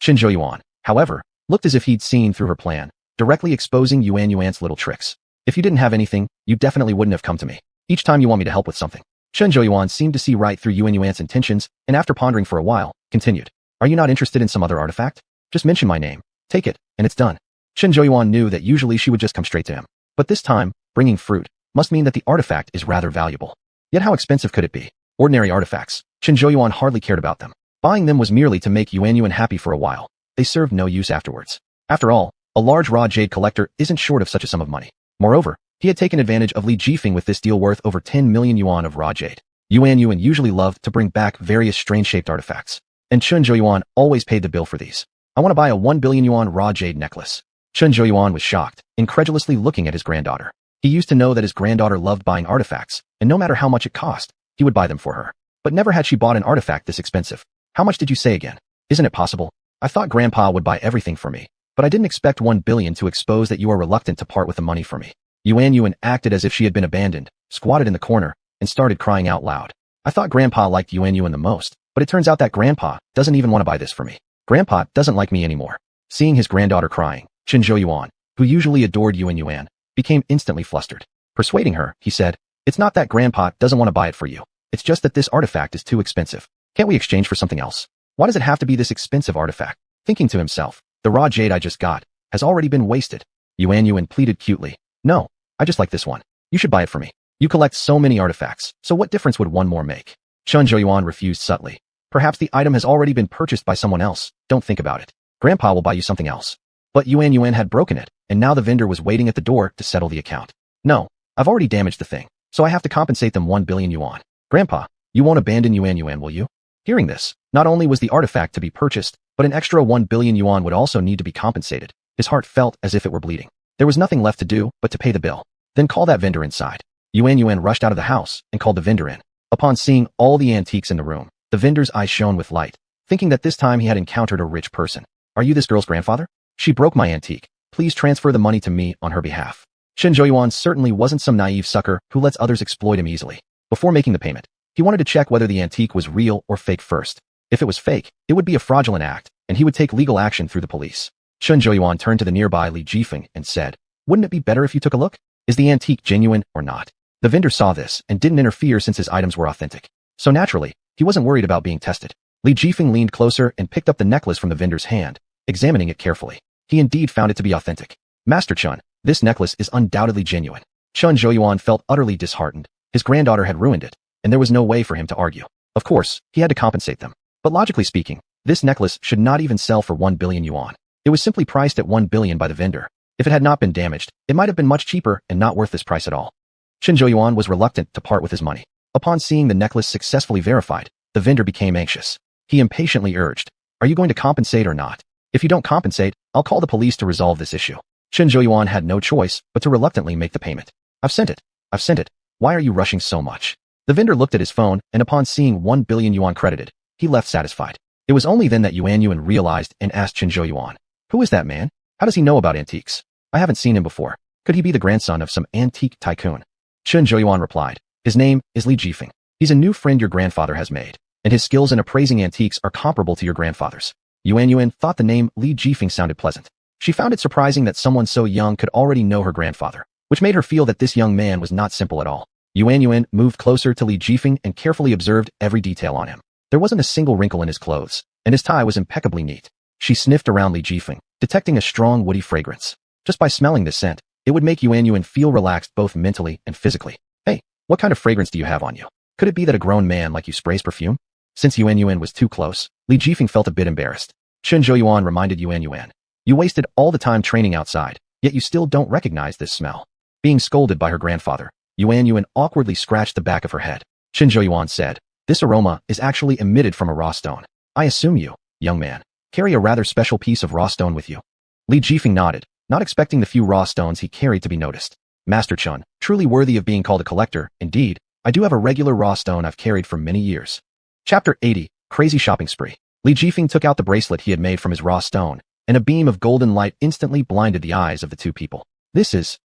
[SPEAKER 1] Chen Zhiyuan, however, looked as if he'd seen through her plan, directly exposing Xuanhuan's little tricks. If you didn't have anything, you definitely wouldn't have come to me. Each time you want me to help with something. Chen Zhiyuan seemed to see right through Xuanhuan's intentions, and after pondering for a while, continued. Are you not interested in some other artifact? Just mention my name. Take it, and it's done. Chen Zhiyuan knew that usually she would just come straight to him. But this time, bringing fruit must mean that the artifact is rather valuable. Yet how expensive could it be? Ordinary artifacts. Chen Zhiyuan hardly cared about them. Buying them was merely to make Xuanhuan happy for a while. They served no use afterwards. After all, a large raw jade collector isn't short of such a sum of money. Moreover, he had taken advantage of Li Jifeng with this deal worth over 10 million yuan of raw jade. Xuanhuan usually loved to bring back various strange-shaped artifacts, and Chen Zhiyuan always paid the bill for these. I want to buy a 1 billion yuan raw jade necklace. Chen Zhiyuan was shocked, incredulously looking at his granddaughter. He used to know that his granddaughter loved buying artifacts, and no matter how much it cost, he would buy them for her. But never had she bought an artifact this expensive. How much did you say again? Isn't it possible? I thought Grandpa would buy everything for me, but I didn't expect 1 billion to expose that you are reluctant to part with the money for me. Xuanhuan acted as if she had been abandoned, squatted in the corner, and started crying out loud. I thought Grandpa liked Xuanhuan the most, but it turns out that Grandpa doesn't even want to buy this for me. Grandpa doesn't like me anymore. Seeing his granddaughter crying, Chen Zhiyuan, who usually adored Xuanhuan, became instantly flustered. Persuading her, he said, it's not that Grandpa doesn't want to buy it for you. It's just that this artifact is too expensive. Can't we exchange for something else? Why does it have to be this expensive artifact? Thinking to himself, the raw jade I just got has already been wasted. Xuanhuan pleaded cutely. No, I just like this one. You should buy it for me. You collect so many artifacts, so what difference would one more make? Chen Zhiyuan refused subtly. Perhaps the item has already been purchased by someone else. Don't think about it. Grandpa will buy you something else. But Xuanhuan had broken it, and now the vendor was waiting at the door to settle the account. No, I've already damaged the thing, so I have to compensate them 1 billion yuan. Grandpa, you won't abandon Xuanhuan, will you? Hearing this, not only was the artifact to be purchased, but an extra 1 billion yuan would also need to be compensated. His heart felt as if it were bleeding. There was nothing left to do but to pay the bill. Then call that vendor inside. Xuanhuan rushed out of the house and called the vendor in. Upon seeing all the antiques in the room, the vendor's eyes shone with light, thinking that this time he had encountered a rich person. Are you this girl's grandfather? She broke my antique. Please transfer the money to me on her behalf. Chen Zhiyuan certainly wasn't some naive sucker who lets others exploit him easily. Before making the payment, he wanted to check whether the antique was real or fake first. If it was fake, it would be a fraudulent act, and he would take legal action through the police. Chen Zhiyuan turned to the nearby Li Jifeng and said, wouldn't it be better if you took a look? Is the antique genuine or not? The vendor saw this and didn't interfere since his items were authentic. So naturally, he wasn't worried about being tested. Li Jifeng leaned closer and picked up the necklace from the vendor's hand, examining it carefully. He indeed found it to be authentic. Master Chun, this necklace is undoubtedly genuine. Chun Zhuoyuan felt utterly disheartened. His granddaughter had ruined it, and there was no way for him to argue. Of course, he had to compensate them. But logically speaking, this necklace should not even sell for 1 billion yuan. It was simply priced at 1 billion by the vendor. If it had not been damaged, it might have been much cheaper and not worth this price at all. Chun Zhuoyuan was reluctant to part with his money. Upon seeing the necklace successfully verified, the vendor became anxious. He impatiently urged, "Are you going to compensate or not? If you don't compensate, I'll call the police to resolve this issue." Chun Zhuoyuan had no choice but to reluctantly make the payment. I've sent it. I've sent it. Why are you rushing so much?" The vendor looked at his phone, and upon seeing 1 billion yuan credited, he left satisfied. It was only then that Xuanhuan realized and asked Chun Zhuoyuan, "Who is that man? How does he know about antiques? I haven't seen him before. Could he be the grandson of some antique tycoon?" Chun Zhuoyuan replied, "His name is Li Jifeng. He's a new friend your grandfather has made, and his skills in appraising antiques are comparable to your grandfather's." Xuanhuan thought the name Li Jifeng sounded pleasant. She found it surprising that someone so young could already know her grandfather, which made her feel that this young man was not simple at all. Xuanhuan moved closer to Li Jifeng and carefully observed every detail on him. There wasn't a single wrinkle in his clothes, and his tie was impeccably neat. She sniffed around Li Jifeng, detecting a strong woody fragrance. Just by smelling this scent, it would make Xuanhuan feel relaxed both mentally and physically. "Hey, what kind of fragrance do you have on you? Could it be that a grown man like you sprays perfume?" Since Xuanhuan was too close, Li Jifeng felt a bit embarrassed. Chun Zhuoyuan reminded Xuanhuan, "You wasted all the time training outside, yet you still don't recognize this smell." Being scolded by her grandfather, Xuanhuan awkwardly scratched the back of her head. Chun Zhuoyuan said, "This aroma is actually emitted from a raw stone. I assume you, young man, carry a rather special piece of raw stone with you." Li Jifeng nodded, not expecting the few raw stones he carried to be noticed. "Master Chun, truly worthy of being called a collector, indeed, I do have a regular raw stone I've carried for many years." Chapter 80, Crazy Shopping Spree. Li Jifeng took out the bracelet he had made from his raw stone, and a beam of golden light instantly blinded the eyes of the two people.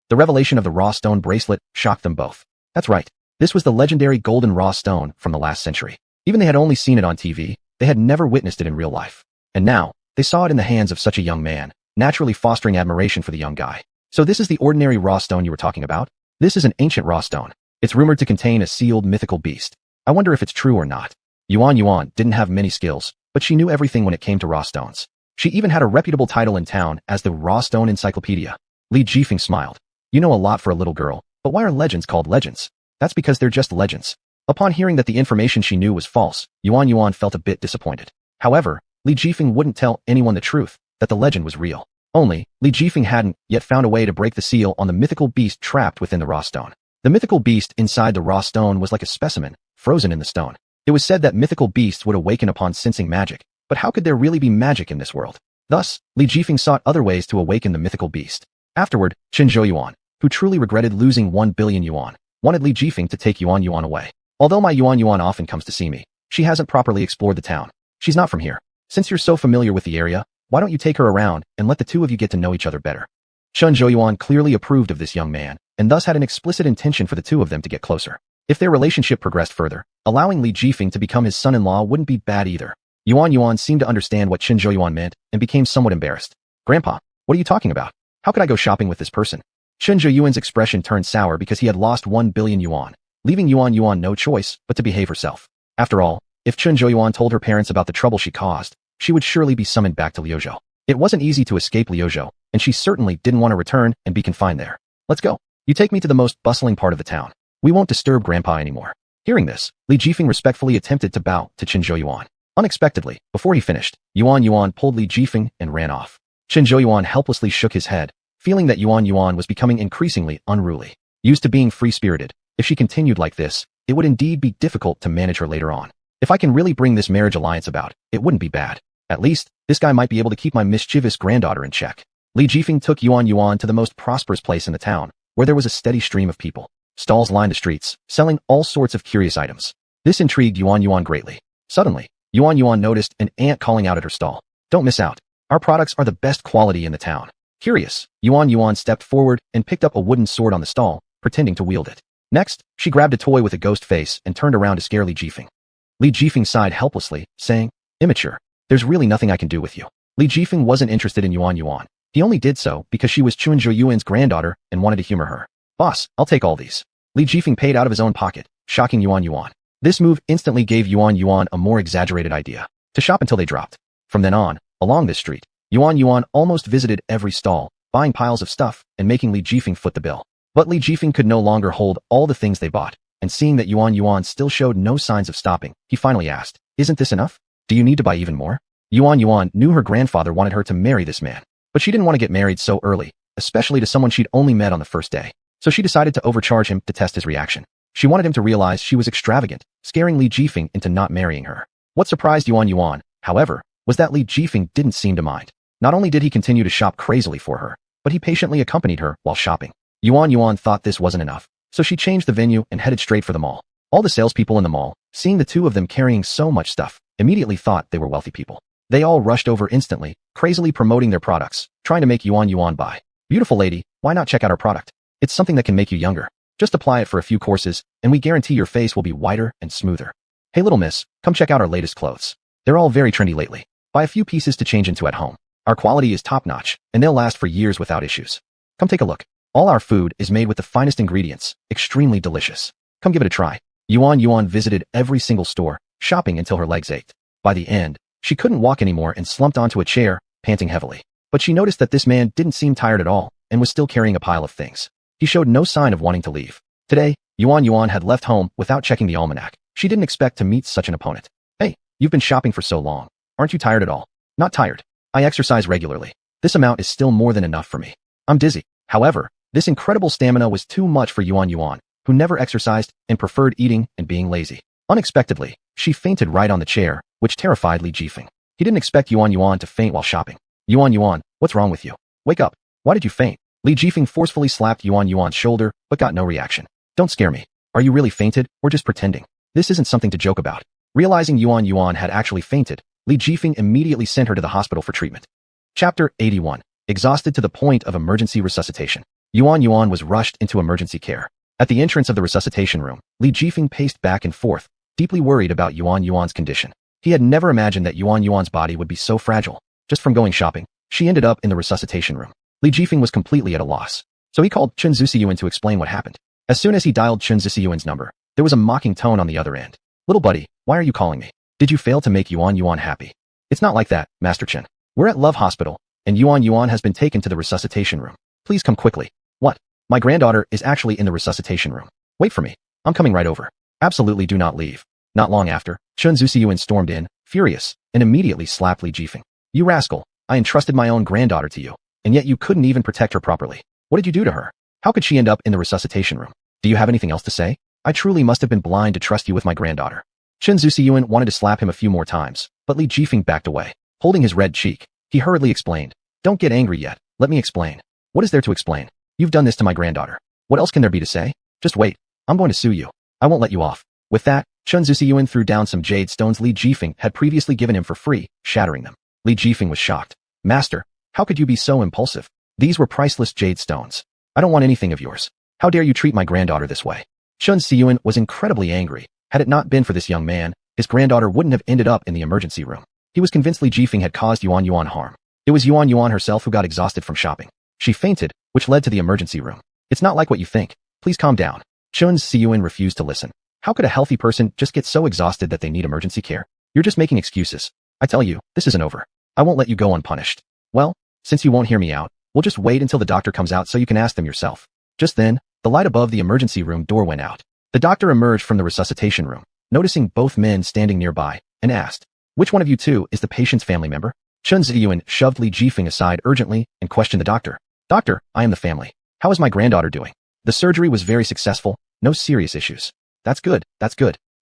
[SPEAKER 1] The revelation of the raw stone bracelet shocked them both. That's right, this was the legendary golden raw stone from the last century. Even they had only seen it on TV, they had never witnessed it in real life. And now, they saw it in the hands of such a young man, naturally fostering admiration for the young guy. "So this is the ordinary raw stone you were talking about? This is an ancient raw stone. It's rumored to contain a sealed mythical beast. I wonder if it's true or not." Xuanhuan didn't have many skills, but she knew everything when it came to raw stones. She even had a reputable title in town as the Raw Stone Encyclopedia. Li Jifeng smiled. "You know a lot for a little girl, but why are legends called legends?" "That's because they're just legends." Upon hearing that the information she knew was false, Xuanhuan felt a bit disappointed. However, Li Jifeng wouldn't tell anyone the truth, that the legend was real. Only, Li Jifeng hadn't yet found a way to break the seal on the mythical beast trapped within the raw stone. The mythical beast inside the raw stone was like a specimen, frozen in the stone. It was said that mythical beasts would awaken upon sensing magic, but how could there really be magic in this world? Thus, Li Jifeng sought other ways to awaken the mythical beast. Afterward, Chun Zhuoyuan, who truly regretted losing 1 billion yuan, wanted Li Jifeng to take Xuanhuan away. "Although my Xuanhuan often comes to see me, she hasn't properly explored the town. She's not from here. Since you're so familiar with the area, why don't you take her around and let the two of you get to know each other better?" Chun Zhuoyuan clearly approved of this young man, and thus had an explicit intention for the two of them to get closer. If their relationship progressed further, allowing Li Jifeng to become his son-in-law wouldn't be bad either. Xuanhuan seemed to understand what Chun Zhuoyuan meant and became somewhat embarrassed. "Grandpa, what are you talking about? How could I go shopping with this person?" Chun Zhuoyuan's expression turned sour because he had lost 1 billion yuan, leaving Xuanhuan no choice but to behave herself. After all, if Chun Zhuoyuan told her parents about the trouble she caused, she would surely be summoned back to Liuzhou. It wasn't easy to escape Liuzhou, and she certainly didn't want to return and be confined there. "Let's go. You take me to the most bustling part of the town. We won't disturb Grandpa anymore." Hearing this, Li Jifeng respectfully attempted to bow to Chun Zhuoyuan. Unexpectedly, before he finished, Xuanhuan pulled Li Jifeng and ran off. Chun Zhuoyuan helplessly shook his head, feeling that Xuanhuan was becoming increasingly unruly. Used to being free-spirited, if she continued like this, it would indeed be difficult to manage her later on. "If I can really bring this marriage alliance about, it wouldn't be bad. At least, this guy might be able to keep my mischievous granddaughter in check." Li Jifeng took Xuanhuan to the most prosperous place in the town, where there was a steady stream of people. Stalls lined the streets, selling all sorts of curious items. This intrigued Xuanhuan greatly. Suddenly, Xuanhuan noticed an ant calling out at her stall. "Don't miss out. Our products are the best quality in the town." Curious, Xuanhuan stepped forward and picked up a wooden sword on the stall, pretending to wield it. Next, she grabbed a toy with a ghost face and turned around to scare Li Jifeng. Li Jifeng sighed helplessly, saying, "Immature. There's really nothing I can do with you." Li Jifeng wasn't interested in Xuanhuan. He only did so because she was Chun Zhuoyuan's granddaughter and wanted to humor her. "Boss, I'll take all these." Li Jifeng paid out of his own pocket, shocking Xuanhuan. This move instantly gave Xuanhuan a more exaggerated idea to shop until they dropped. From then on, along this street, Xuanhuan almost visited every stall, buying piles of stuff and making Li Jifeng foot the bill. But Li Jifeng could no longer hold all the things they bought, and seeing that Xuanhuan still showed no signs of stopping, he finally asked, "Isn't this enough? Do you need to buy even more?" Xuanhuan knew her grandfather wanted her to marry this man, but she didn't want to get married so early, especially to someone she'd only met on the first day. So she decided to overcharge him to test his reaction. She wanted him to realize she was extravagant, scaring Li Jifeng into not marrying her. What surprised Xuanhuan, however, was that Li Jifeng didn't seem to mind. Not only did he continue to shop crazily for her, but he patiently accompanied her while shopping. Xuanhuan thought this wasn't enough, so she changed the venue and headed straight for the mall. All the salespeople in the mall, seeing the two of them carrying so much stuff, immediately thought they were wealthy people. They all rushed over instantly, crazily promoting their products, trying to make Xuanhuan buy. "Beautiful lady, why not check out our product? It's something that can make you younger. Just apply it for a few courses, and we guarantee your face will be whiter and smoother. Hey little miss, come check out our latest clothes. They're all very trendy lately. Buy a few pieces to change into at home. Our quality is top-notch, and they'll last for years without issues. Come take a look. All our food is made with the finest ingredients, extremely delicious. Come give it a try." Xuanhuan visited every single store, shopping until her legs ached. By the end, she couldn't walk anymore and slumped onto a chair, panting heavily. But she noticed that this man didn't seem tired at all and was still carrying a pile of things. He showed no sign of wanting to leave. Today, Xuanhuan had left home without checking the almanac. She didn't expect to meet such an opponent. "Hey, you've been shopping for so long. Aren't you tired at all?" "Not tired. I exercise regularly. This amount is still more than enough for me. I'm dizzy." However, this incredible stamina was too much for Xuanhuan, who never exercised and preferred eating and being lazy. Unexpectedly, she fainted right on the chair, which terrified Li Jifeng. He didn't expect Xuanhuan to faint while shopping. "Xuanhuan, what's wrong with you? Wake up. Why did you faint?" Li Jifeng forcefully slapped Xuanhuan's shoulder, but got no reaction. "Don't scare me. Are you really fainted, or just pretending? This isn't something to joke about." Realizing Xuanhuan had actually fainted, Li Jifeng immediately sent her to the hospital for treatment. Chapter 81. Exhausted to the point of emergency resuscitation. Xuanhuan was rushed into emergency care. At the entrance of the resuscitation room, Li Jifeng paced back and forth, deeply worried about Xuanhuan's condition. He had never imagined that Xuanhuan's body would be so fragile. Just from going shopping, she ended up in the resuscitation room. Li Jifeng was completely at a loss. So he called Chun Zisiyuan to explain what happened. As soon as he dialed Chun Zisiyuan's number, there was a mocking tone on the other end. "Little buddy, why are you calling me? Did you fail to make Xuanhuan happy?" "It's not like that, Master Chen. We're at Love Hospital, and Xuanhuan has been taken to the resuscitation room. Please come quickly." "What? My granddaughter is actually in the resuscitation room. Wait for me. I'm coming right over." "Absolutely do not leave." Not long after, Chun Zisiyuan stormed in, furious, and immediately slapped Li Jifeng. "You rascal, I entrusted my own granddaughter to you, and yet you couldn't even protect her properly. What did you do to her? How could she end up in the resuscitation room? Do you have anything else to say? I truly must have been blind to trust you with my granddaughter." Chun Zisiyuan wanted to slap him a few more times, but Li Jifeng backed away. Holding his red cheek, he hurriedly explained, "Don't get angry yet. Let me explain." "What is there to explain? You've done this to my granddaughter. What else can there be to say? Just wait. I'm going to sue you. I won't let you off." With that, Chun Zisiyuan threw down some jade stones Li Jifeng had previously given him for free, shattering them. Li Jifeng was shocked. "Master, how could you be so impulsive? These were priceless jade stones. I don't want anything of yours. How dare you treat my granddaughter this way?" Chun Zisiyuan was incredibly angry. Had it not been for this young man, his granddaughter wouldn't have ended up in the emergency room. He was convinced Li Jifeng had caused Xuanhuan harm. It was Xuanhuan herself who got exhausted from shopping. She fainted, which led to the emergency room. "It's not like what you think. Please calm down." Chun Zisiyuan refused to listen. How could a healthy person just get so exhausted that they need emergency care? "You're just making excuses. I tell you, this isn't over. I won't let you go unpunished." "Well, since you won't hear me out, we'll just wait until the doctor comes out so you can ask them yourself." Just then, the light above the emergency room door went out. The doctor emerged from the resuscitation room, noticing both men standing nearby, and asked, "Which one of you two is the patient's family member?" Chun Zisiyuan shoved Li Jifeng aside urgently and questioned the doctor. "Doctor, I am the family. How is my granddaughter doing?" "The surgery was very successful. No serious issues." That's good.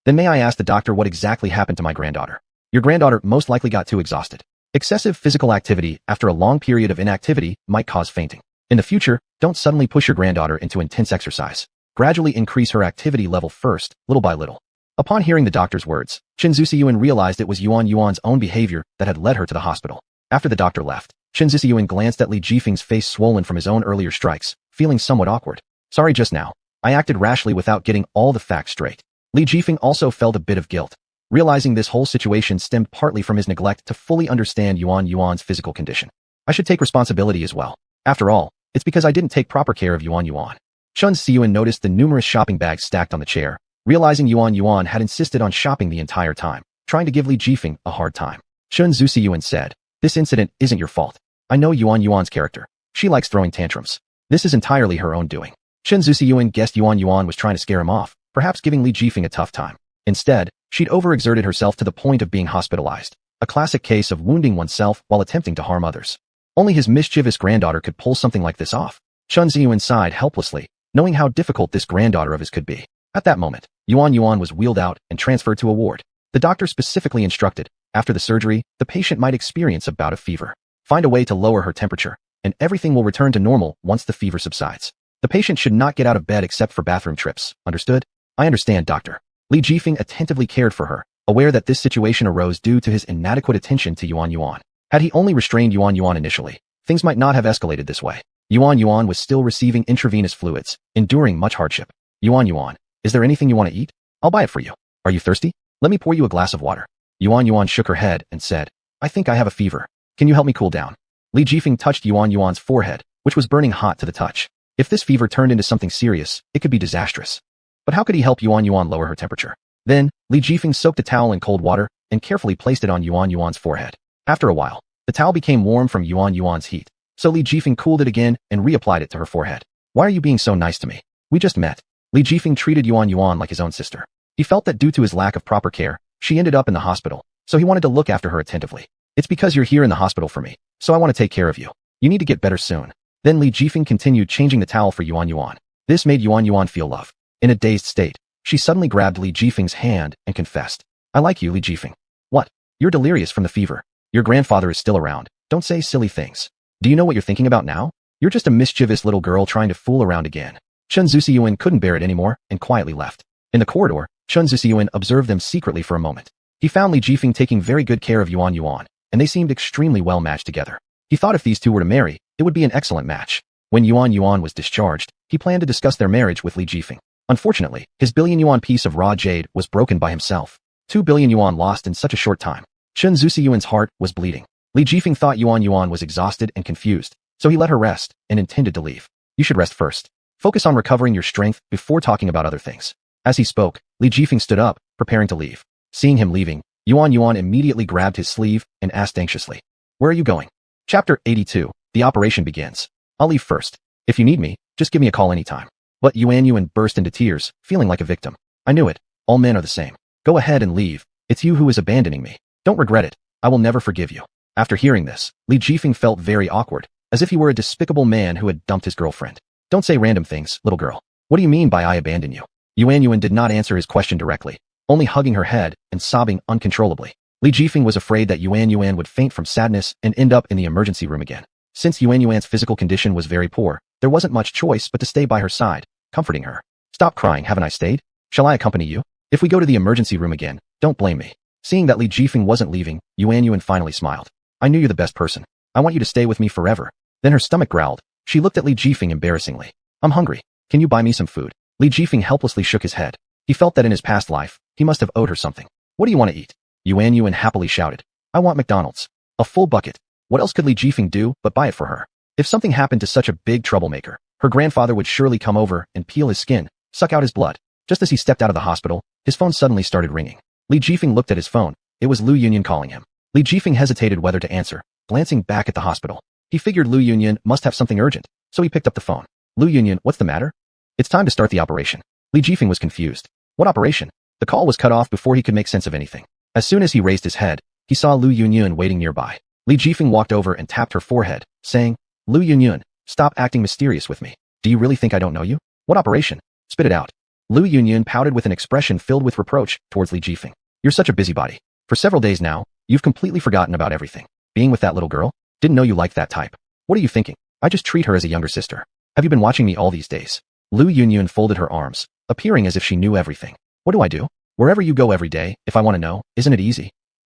[SPEAKER 1] Then may I ask the doctor what exactly happened to my granddaughter?" "Your granddaughter most likely got too exhausted. Excessive physical activity after a long period of inactivity might cause fainting. In the future, don't suddenly push your granddaughter into intense exercise. Gradually increase her activity level first, little by little." Upon hearing the doctor's words, Chun Zisiyuan realized it was Xuanhuan's own behavior that had led her to the hospital. After the doctor left, Chun Zisiyuan glanced at Li Jifeng's face swollen from his own earlier strikes, feeling somewhat awkward. "Sorry just now. I acted rashly without getting all the facts straight." Li Jifeng also felt a bit of guilt, realizing this whole situation stemmed partly from his neglect to fully understand Xuanhuan's physical condition. "I should take responsibility as well. After all, it's because I didn't take proper care of Xuanhuan." Chun Siyuan noticed the numerous shopping bags stacked on the chair, realizing Xuanhuan had insisted on shopping the entire time, trying to give Li Jifeng a hard time. Chun Siyuan said, "This incident isn't your fault. I know Xuanhuan's character. She likes throwing tantrums. This is entirely her own doing." Chun Siyuan guessed Xuanhuan was trying to scare him off, perhaps giving Li Jifeng a tough time. Instead, she'd overexerted herself to the point of being hospitalized, a classic case of wounding oneself while attempting to harm others. Only his mischievous granddaughter could pull something like this off. Chun Siyuan sighed helplessly, knowing how difficult this granddaughter of his could be. At that moment, Xuanhuan was wheeled out and transferred to a ward. The doctor specifically instructed, after the surgery, the patient might experience a bout of fever. Find a way to lower her temperature, and everything will return to normal once the fever subsides. The patient should not get out of bed except for bathroom trips. Understood? I understand, doctor. Li Jifeng attentively cared for her, aware that this situation arose due to his inadequate attention to Xuanhuan. Had he only restrained Xuanhuan initially, things might not have escalated this way. Xuanhuan was still receiving intravenous fluids, enduring much hardship. Xuanhuan, is there anything you want to eat? I'll buy it for you. Are you thirsty? Let me pour you a glass of water. Xuanhuan shook her head and said, I think I have a fever. Can you help me cool down? Li Jifeng touched Xuanhuan's forehead, which was burning hot to the touch. If this fever turned into something serious, it could be disastrous. But how could he help Xuanhuan lower her temperature? Then, Li Jifeng soaked a towel in cold water and carefully placed it on Xuanhuan's forehead. After a while, the towel became warm from Xuanhuan's heat, so Li Jifeng cooled it again and reapplied it to her forehead. Why are you being so nice to me? We just met. Li Jifeng treated Xuanhuan like his own sister. He felt that due to his lack of proper care, she ended up in the hospital, so he wanted to look after her attentively. It's because you're here in the hospital for me, so I want to take care of you. You need to get better soon. Then Li Jifeng continued changing the towel for Xuanhuan. This made Xuanhuan feel love. In a dazed state, she suddenly grabbed Li Jifeng's hand and confessed, I like you, Li Jifeng. What? You're delirious from the fever. Your grandfather is still around. Don't say silly things. Do you know what you're thinking about now? You're just a mischievous little girl trying to fool around again. Chun Siyuan couldn't bear it anymore and quietly left. In the corridor, Chun Siyuan observed them secretly for a moment. He found Li Jifeng taking very good care of Xuanhuan, and they seemed extremely well matched together. He thought if these two were to marry, it would be an excellent match. When Xuanhuan was discharged, he planned to discuss their marriage with Li Jifeng. Unfortunately, his billion-yuan piece of raw jade was broken by himself. 2 billion yuan lost in such a short time. Chun Siyuan's heart was bleeding. Li Jifeng thought Xuanhuan was exhausted and confused, so he let her rest and intended to leave. You should rest first. Focus on recovering your strength before talking about other things. As he spoke, Li Jifeng stood up, preparing to leave. Seeing him leaving, Xuanhuan immediately grabbed his sleeve and asked anxiously, Where are you going? Chapter 82. The operation begins. I'll leave first. If you need me, just give me a call anytime. But Xuanhuan burst into tears, feeling like a victim. I knew it. All men are the same. Go ahead and leave. It's you who is abandoning me. Don't regret it. I will never forgive you. After hearing this, Li Jifeng felt very awkward, as if he were a despicable man who had dumped his girlfriend. Don't say random things, little girl. What do you mean by I abandon you? Xuanhuan did not answer his question directly, only hugging her head and sobbing uncontrollably. Li Jifeng was afraid that Xuanhuan would faint from sadness and end up in the emergency room again. Since Xuanhuan's physical condition was very poor, there wasn't much choice but to stay by her side, comforting her. Stop crying, haven't I stayed? Shall I accompany you? If we go to the emergency room again, don't blame me. Seeing that Li Jifeng wasn't leaving, Xuanhuan finally smiled. I knew you're the best person. I want you to stay with me forever. Then her stomach growled. She looked at Li Jifeng embarrassingly. I'm hungry. Can you buy me some food? Li Jifeng helplessly shook his head. He felt that in his past life, he must have owed her something. What do you want to eat? Xuanhuan happily shouted. I want McDonald's. A full bucket. What else could Li Jifeng do but buy it for her? If something happened to such a big troublemaker, her grandfather would surely come over and peel his skin, suck out his blood. Just as he stepped out of the hospital, his phone suddenly started ringing. Li Jifeng looked at his phone. It was Lu Yunyan calling him. Li Jifeng hesitated whether to answer, glancing back at the hospital. He figured Lu Yunyan must have something urgent, so he picked up the phone. Lu Yunyan, what's the matter? It's time to start the operation. Li Jifeng was confused. What operation? The call was cut off before he could make sense of anything. As soon as he raised his head, he saw Lu Yunyan waiting nearby. Li Jifeng walked over and tapped her forehead, saying, Lu Yunyan, stop acting mysterious with me. Do you really think I don't know you? What operation? Spit it out. Lu Yunyan pouted with an expression filled with reproach towards Li Jifeng. You're such a busybody. For several days now, you've completely forgotten about everything. Being with that little girl? Didn't know you liked that type. What are you thinking? I just treat her as a younger sister. Have you been watching me all these days? Lu Yunyan folded her arms, appearing as if she knew everything. What do I do? Wherever you go every day, if I want to know, isn't it easy?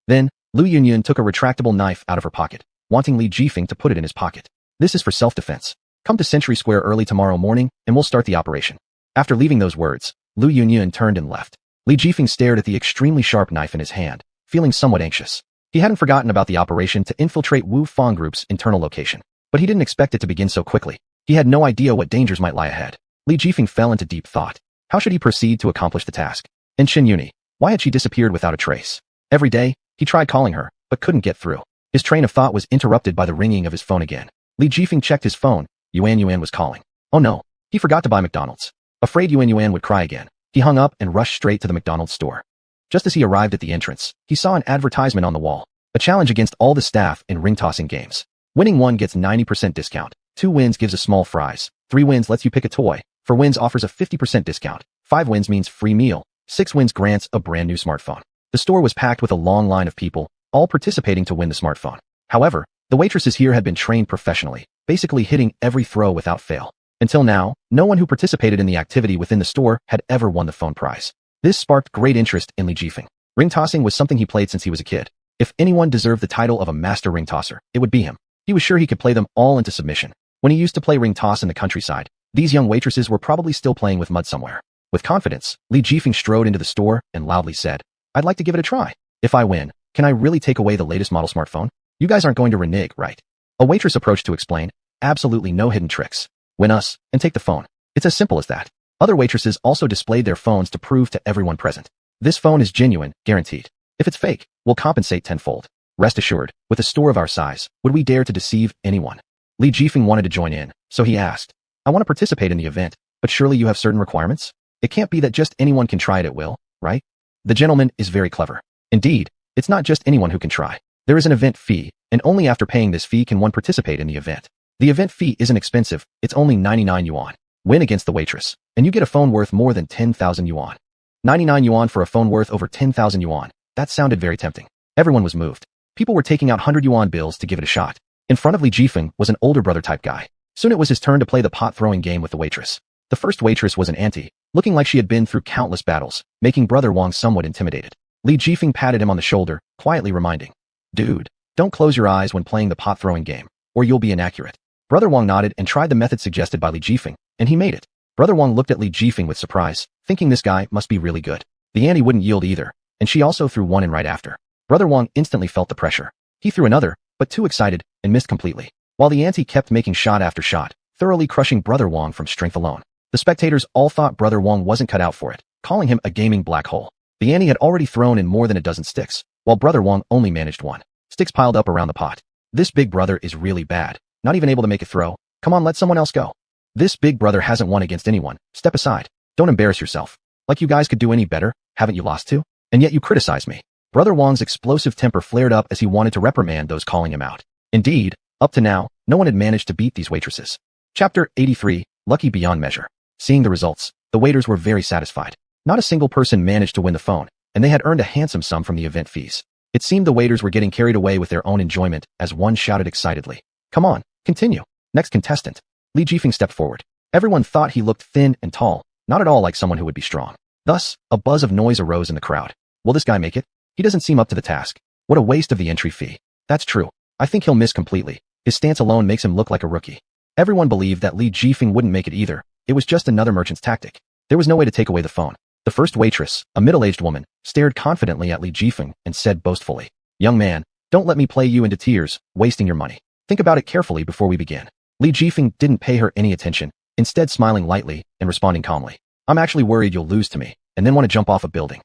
[SPEAKER 1] Then, Lu Yunyan took a retractable knife out of her pocket, wanting Li Jifeng to put it in his pocket. This is for self-defense. Come to Century Square early tomorrow morning, and we'll start the operation. After leaving those words, Lu Yunyan turned and left. Li Jifeng stared at the extremely sharp knife in his hand, feeling somewhat anxious. He hadn't forgotten about the operation to infiltrate Wu Fang Group's internal location, but he didn't expect it to begin so quickly. He had no idea what dangers might lie ahead. Li Jifeng fell into deep thought. How should he proceed to accomplish the task? And Qin Yuni, why had she disappeared without a trace? Every day, he tried calling her, but couldn't get through. His train of thought was interrupted by the ringing of his phone again. Li Jifeng checked his phone. Xuanhuan was calling. Oh no, he forgot to buy McDonald's. Afraid Xuanhuan would cry again, he hung up and rushed straight to the McDonald's store. Just as he arrived at the entrance, he saw an advertisement on the wall. A challenge against all the staff in ring-tossing games. Winning 1 gets 90% discount. 2 wins gives a small fries. 3 wins lets you pick a toy. 4 wins offers a 50% discount. 5 wins means free meal. 6 wins grants a brand new smartphone. The store was packed with a long line of people, all participating to win the smartphone. However, the waitresses here had been trained professionally, basically hitting every throw without fail. Until now, no one who participated in the activity within the store had ever won the phone prize. This sparked great interest in Li Jifeng. Ring tossing was something he played since he was a kid. If anyone deserved the title of a master ring tosser, it would be him. He was sure he could play them all into submission. When he used to play ring toss in the countryside, these young waitresses were probably still playing with mud somewhere. With confidence, Li Jifeng strode into the store and loudly said, I'd like to give it a try. If I win, can I really take away the latest model smartphone? You guys aren't going to renege, right? A waitress approached to explain, absolutely no hidden tricks. Win us, and take the phone. It's as simple as that. Other waitresses also displayed their phones to prove to everyone present. This phone is genuine, guaranteed. If it's fake, we'll compensate tenfold. Rest assured, with a store of our size, would we dare to deceive anyone? Li Jifeng wanted to join in, so he asked, I want to participate in the event, but surely you have certain requirements? It can't be that just anyone can try it at will, right? The gentleman is very clever. Indeed, it's not just anyone who can try. There is an event fee, and only after paying this fee can one participate in the event. The event fee isn't expensive, it's only 99 yuan. Win against the waitress, and you get a phone worth more than 10,000 yuan. 99 yuan for a phone worth over 10,000 yuan. That sounded very tempting. Everyone was moved. People were taking out 100 yuan bills to give it a shot. In front of Li Jifeng was an older brother type guy. Soon it was his turn to play the pot-throwing game with the waitress. The first waitress was an auntie, looking like she had been through countless battles, making Brother Wang somewhat intimidated. Li Jifeng patted him on the shoulder, quietly reminding, Dude, don't close your eyes when playing the pot-throwing game, or you'll be inaccurate. Brother Wang nodded and tried the method suggested by Li Jifeng, and he made it. Brother Wang looked at Li Jifeng with surprise, thinking this guy must be really good. The auntie wouldn't yield either, and she also threw one in right after. Brother Wang instantly felt the pressure. He threw another, but too excited, and missed completely. While the auntie kept making shot after shot, thoroughly crushing Brother Wang from strength alone. The spectators all thought Brother Wang wasn't cut out for it, calling him a gaming black hole. The auntie had already thrown in more than a dozen sticks, while Brother Wang only managed 1. Sticks piled up around the pot. This big brother is really bad, not even able to make a throw. Come on, let someone else go. This big brother hasn't won against anyone. Step aside. Don't embarrass yourself. Like you guys could do any better, haven't you lost to? And yet you criticize me. Brother Wang's explosive temper flared up as he wanted to reprimand those calling him out. Indeed, up to now, no one had managed to beat these waitresses. Chapter 83, Lucky Beyond Measure. Seeing the results, the waiters were very satisfied. Not a single person managed to win the phone, and they had earned a handsome sum from the event fees. It seemed the waiters were getting carried away with their own enjoyment as one shouted excitedly, Come on, continue. Next contestant. Li Jifeng stepped forward. Everyone thought he looked thin and tall, not at all like someone who would be strong. Thus, a buzz of noise arose in the crowd. Will this guy make it? He doesn't seem up to the task. What a waste of the entry fee. That's true. I think he'll miss completely. His stance alone makes him look like a rookie. Everyone believed that Li Jifeng wouldn't make it either. It was just another merchant's tactic. There was no way to take away the phone. The first waitress, a middle-aged woman, stared confidently at Li Jifeng and said boastfully, Young man, don't let me play you into tears, wasting your money. Think about it carefully before we begin. Li Jifeng didn't pay her any attention, instead smiling lightly and responding calmly. I'm actually worried you'll lose to me, and then want to jump off a building.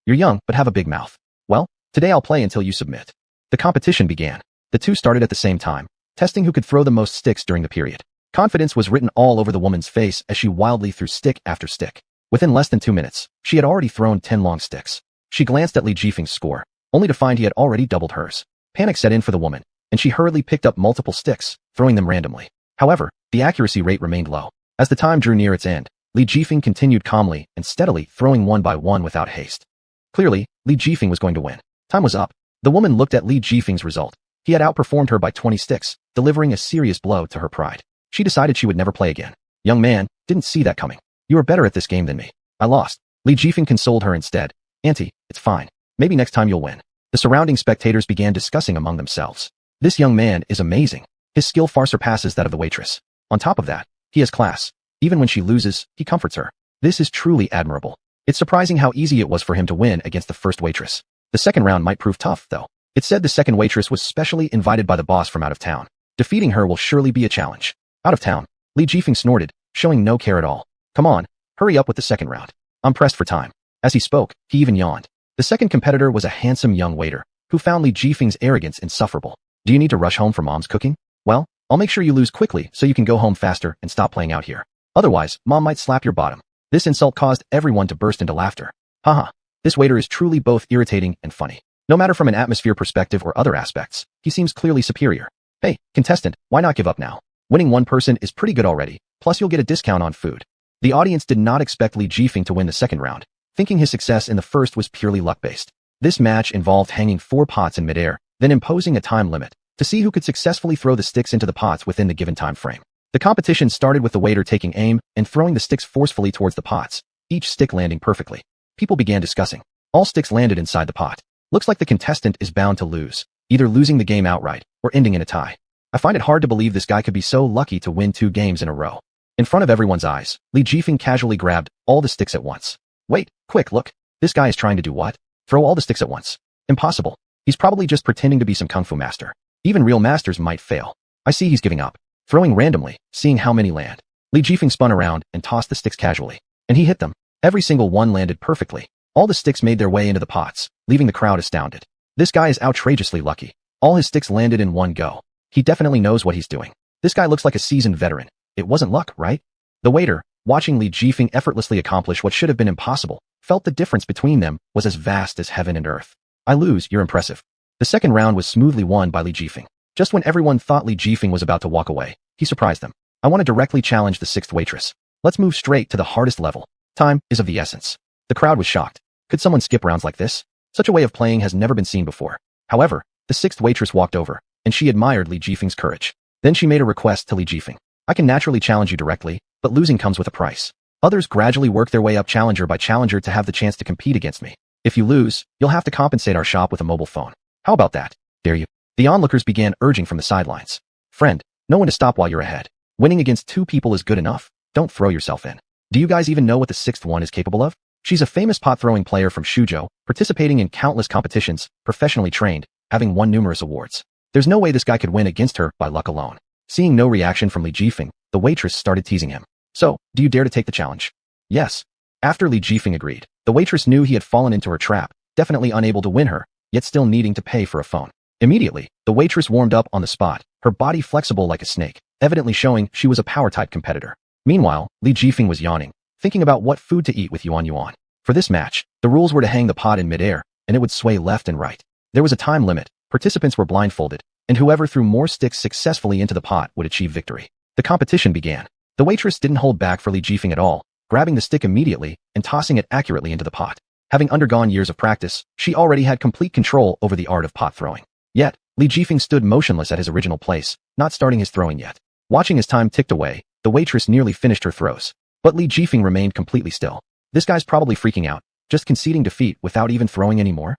[SPEAKER 1] You're young, but have a big mouth. Well, today I'll play until you submit. The competition began. The two started at the same time, testing who could throw the most sticks during the period. Confidence was written all over the woman's face as she wildly threw stick after stick. Within less than 2 minutes, she had already thrown 10 long sticks. She glanced at Li Jifeng's score, only to find he had already doubled hers. Panic set in for the woman, and she hurriedly picked up multiple sticks, throwing them randomly. However, the accuracy rate remained low. As the time drew near its end, Li Jifeng continued calmly and steadily throwing one by one without haste. Clearly, Li Jifeng was going to win. Time was up. The woman looked at Li Jifeng's result. He had outperformed her by 20 sticks, delivering a serious blow to her pride. She decided she would never play again. Young man, didn't see that coming. You are better at this game than me. I lost. Li Jifeng consoled her instead. Auntie, it's fine. Maybe next time you'll win. The surrounding spectators began discussing among themselves. This young man is amazing. His skill far surpasses that of the waitress. On top of that, he has class. Even when she loses, he comforts her. This is truly admirable. It's surprising how easy it was for him to win against the first waitress. The second round might prove tough, though. It said the second waitress was specially invited by the boss from out of town. Defeating her will surely be a challenge. Out of town. Li Jifeng snorted, showing no care at all. Come on, hurry up with the second round. I'm pressed for time. As he spoke, he even yawned. The second competitor was a handsome young waiter, who found Li Jifeng's arrogance insufferable. Do you need to rush home from mom's cooking? Well, I'll make sure you lose quickly so you can go home faster and stop playing out here. Otherwise, mom might slap your bottom. This insult caused everyone to burst into laughter. Haha, this waiter is truly both irritating and funny. No matter from an atmosphere perspective or other aspects, he seems clearly superior. Hey, contestant, why not give up now? Winning one person is pretty good already, plus you'll get a discount on food. The audience did not expect Li Jifeng to win the second round, thinking his success in the first was purely luck-based. This match involved hanging 4 pots in midair, then imposing a time limit to see who could successfully throw the sticks into the pots within the given time frame. The competition started with the waiter taking aim and throwing the sticks forcefully towards the pots, each stick landing perfectly. People began discussing. All sticks landed inside the pot. Looks like the contestant is bound to lose, either losing the game outright or ending in a tie. I find it hard to believe this guy could be so lucky to win 2 games in a row. In front of everyone's eyes, Li Jifeng casually grabbed all the sticks at once. Wait, quick, look. This guy is trying to do what? Throw all the sticks at once. Impossible. He's probably just pretending to be some kung fu master. Even real masters might fail. I see he's giving up. Throwing randomly, seeing how many land. Li Jifeng spun around and tossed the sticks casually. And he hit them. Every single one landed perfectly. All the sticks made their way into the pots, leaving the crowd astounded. This guy is outrageously lucky. All his sticks landed in one go. He definitely knows what he's doing. This guy looks like a seasoned veteran. It wasn't luck, right? The waiter, watching Li Jifeng effortlessly accomplish what should have been impossible, felt the difference between them was as vast as heaven and earth. I lose, you're impressive. The second round was smoothly won by Li Jifeng. Just when everyone thought Li Jifeng was about to walk away, he surprised them. I want to directly challenge the 6th waitress. Let's move straight to the hardest level. Time is of the essence. The crowd was shocked. Could someone skip rounds like this? Such a way of playing has never been seen before. However, the 6th waitress walked over, and she admired Li Jifeng's courage. Then she made a request to Li Jifeng. I can naturally challenge you directly, but losing comes with a price. Others gradually work their way up challenger by challenger to have the chance to compete against me. If you lose, you'll have to compensate our shop with a mobile phone. How about that? Dare you? The onlookers began urging from the sidelines. Friend, know when to stop while you're ahead. Winning against 2 people is good enough. Don't throw yourself in. Do you guys even know what the 6th one is capable of? She's a famous pot-throwing player from Suzhou, participating in countless competitions, professionally trained, having won numerous awards. There's no way this guy could win against her by luck alone. Seeing no reaction from Li Jifeng, the waitress started teasing him. So, do you dare to take the challenge? Yes. After Li Jifeng agreed, the waitress knew he had fallen into her trap, definitely unable to win her, yet still needing to pay for a phone. Immediately, the waitress warmed up on the spot, her body flexible like a snake, evidently showing she was a power-type competitor. Meanwhile, Li Jifeng was yawning, thinking about what food to eat with xuanhuan. For this match, the rules were to hang the pot in midair, and it would sway left and right. There was a time limit, participants were blindfolded, and whoever threw more sticks successfully into the pot would achieve victory. The competition began. The waitress didn't hold back for Li Jifeng at all, grabbing the stick immediately and tossing it accurately into the pot. Having undergone years of practice, she already had complete control over the art of pot throwing. Yet, Li Jifeng stood motionless at his original place, not starting his throwing yet. Watching as time ticked away, the waitress nearly finished her throws. But Li Jifeng remained completely still. This guy's probably freaking out, just conceding defeat without even throwing anymore.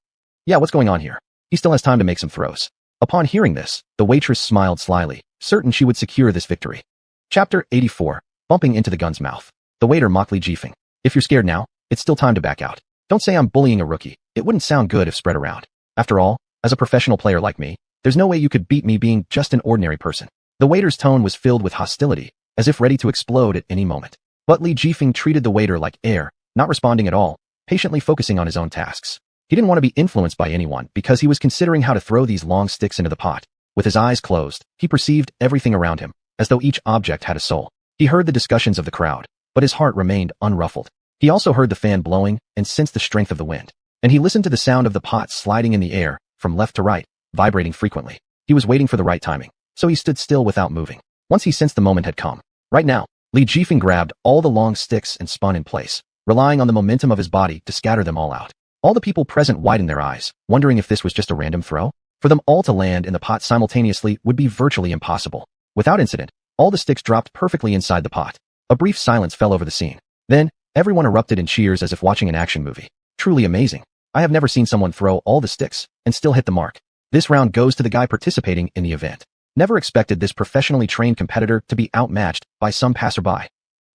[SPEAKER 1] Yeah, what's going on here? He still has time to make some throws. Upon hearing this, the waitress smiled slyly, certain she would secure this victory. Chapter 84, Bumping into the gun's mouth. The waiter mocked Li Jifeng. If you're scared now, it's still time to back out. Don't say I'm bullying a rookie. It wouldn't sound good if spread around. After all, as a professional player like me, there's no way you could beat me being just an ordinary person. The waiter's tone was filled with hostility, as if ready to explode at any moment. But Li Jifeng treated the waiter like air, not responding at all, patiently focusing on his own tasks. He didn't want to be influenced by anyone because he was considering how to throw these long sticks into the pot. With his eyes closed, he perceived everything around him, as though each object had a soul. He heard the discussions of the crowd, but his heart remained unruffled. He also heard the fan blowing and sensed the strength of the wind. And he listened to the sound of the pot sliding in the air, from left to right, vibrating frequently. He was waiting for the right timing, so he stood still without moving. Once he sensed the moment had come. Right now, Li Jifeng grabbed all the long sticks and spun in place, relying on the momentum of his body to scatter them all out. All the people present widened their eyes, wondering if this was just a random throw. For them all to land in the pot simultaneously would be virtually impossible. Without incident, all the sticks dropped perfectly inside the pot. A brief silence fell over the scene. Then, everyone erupted in cheers as if watching an action movie. Truly amazing. I have never seen someone throw all the sticks and still hit the mark. This round goes to the guy participating in the event. Never expected this professionally trained competitor to be outmatched by some passerby.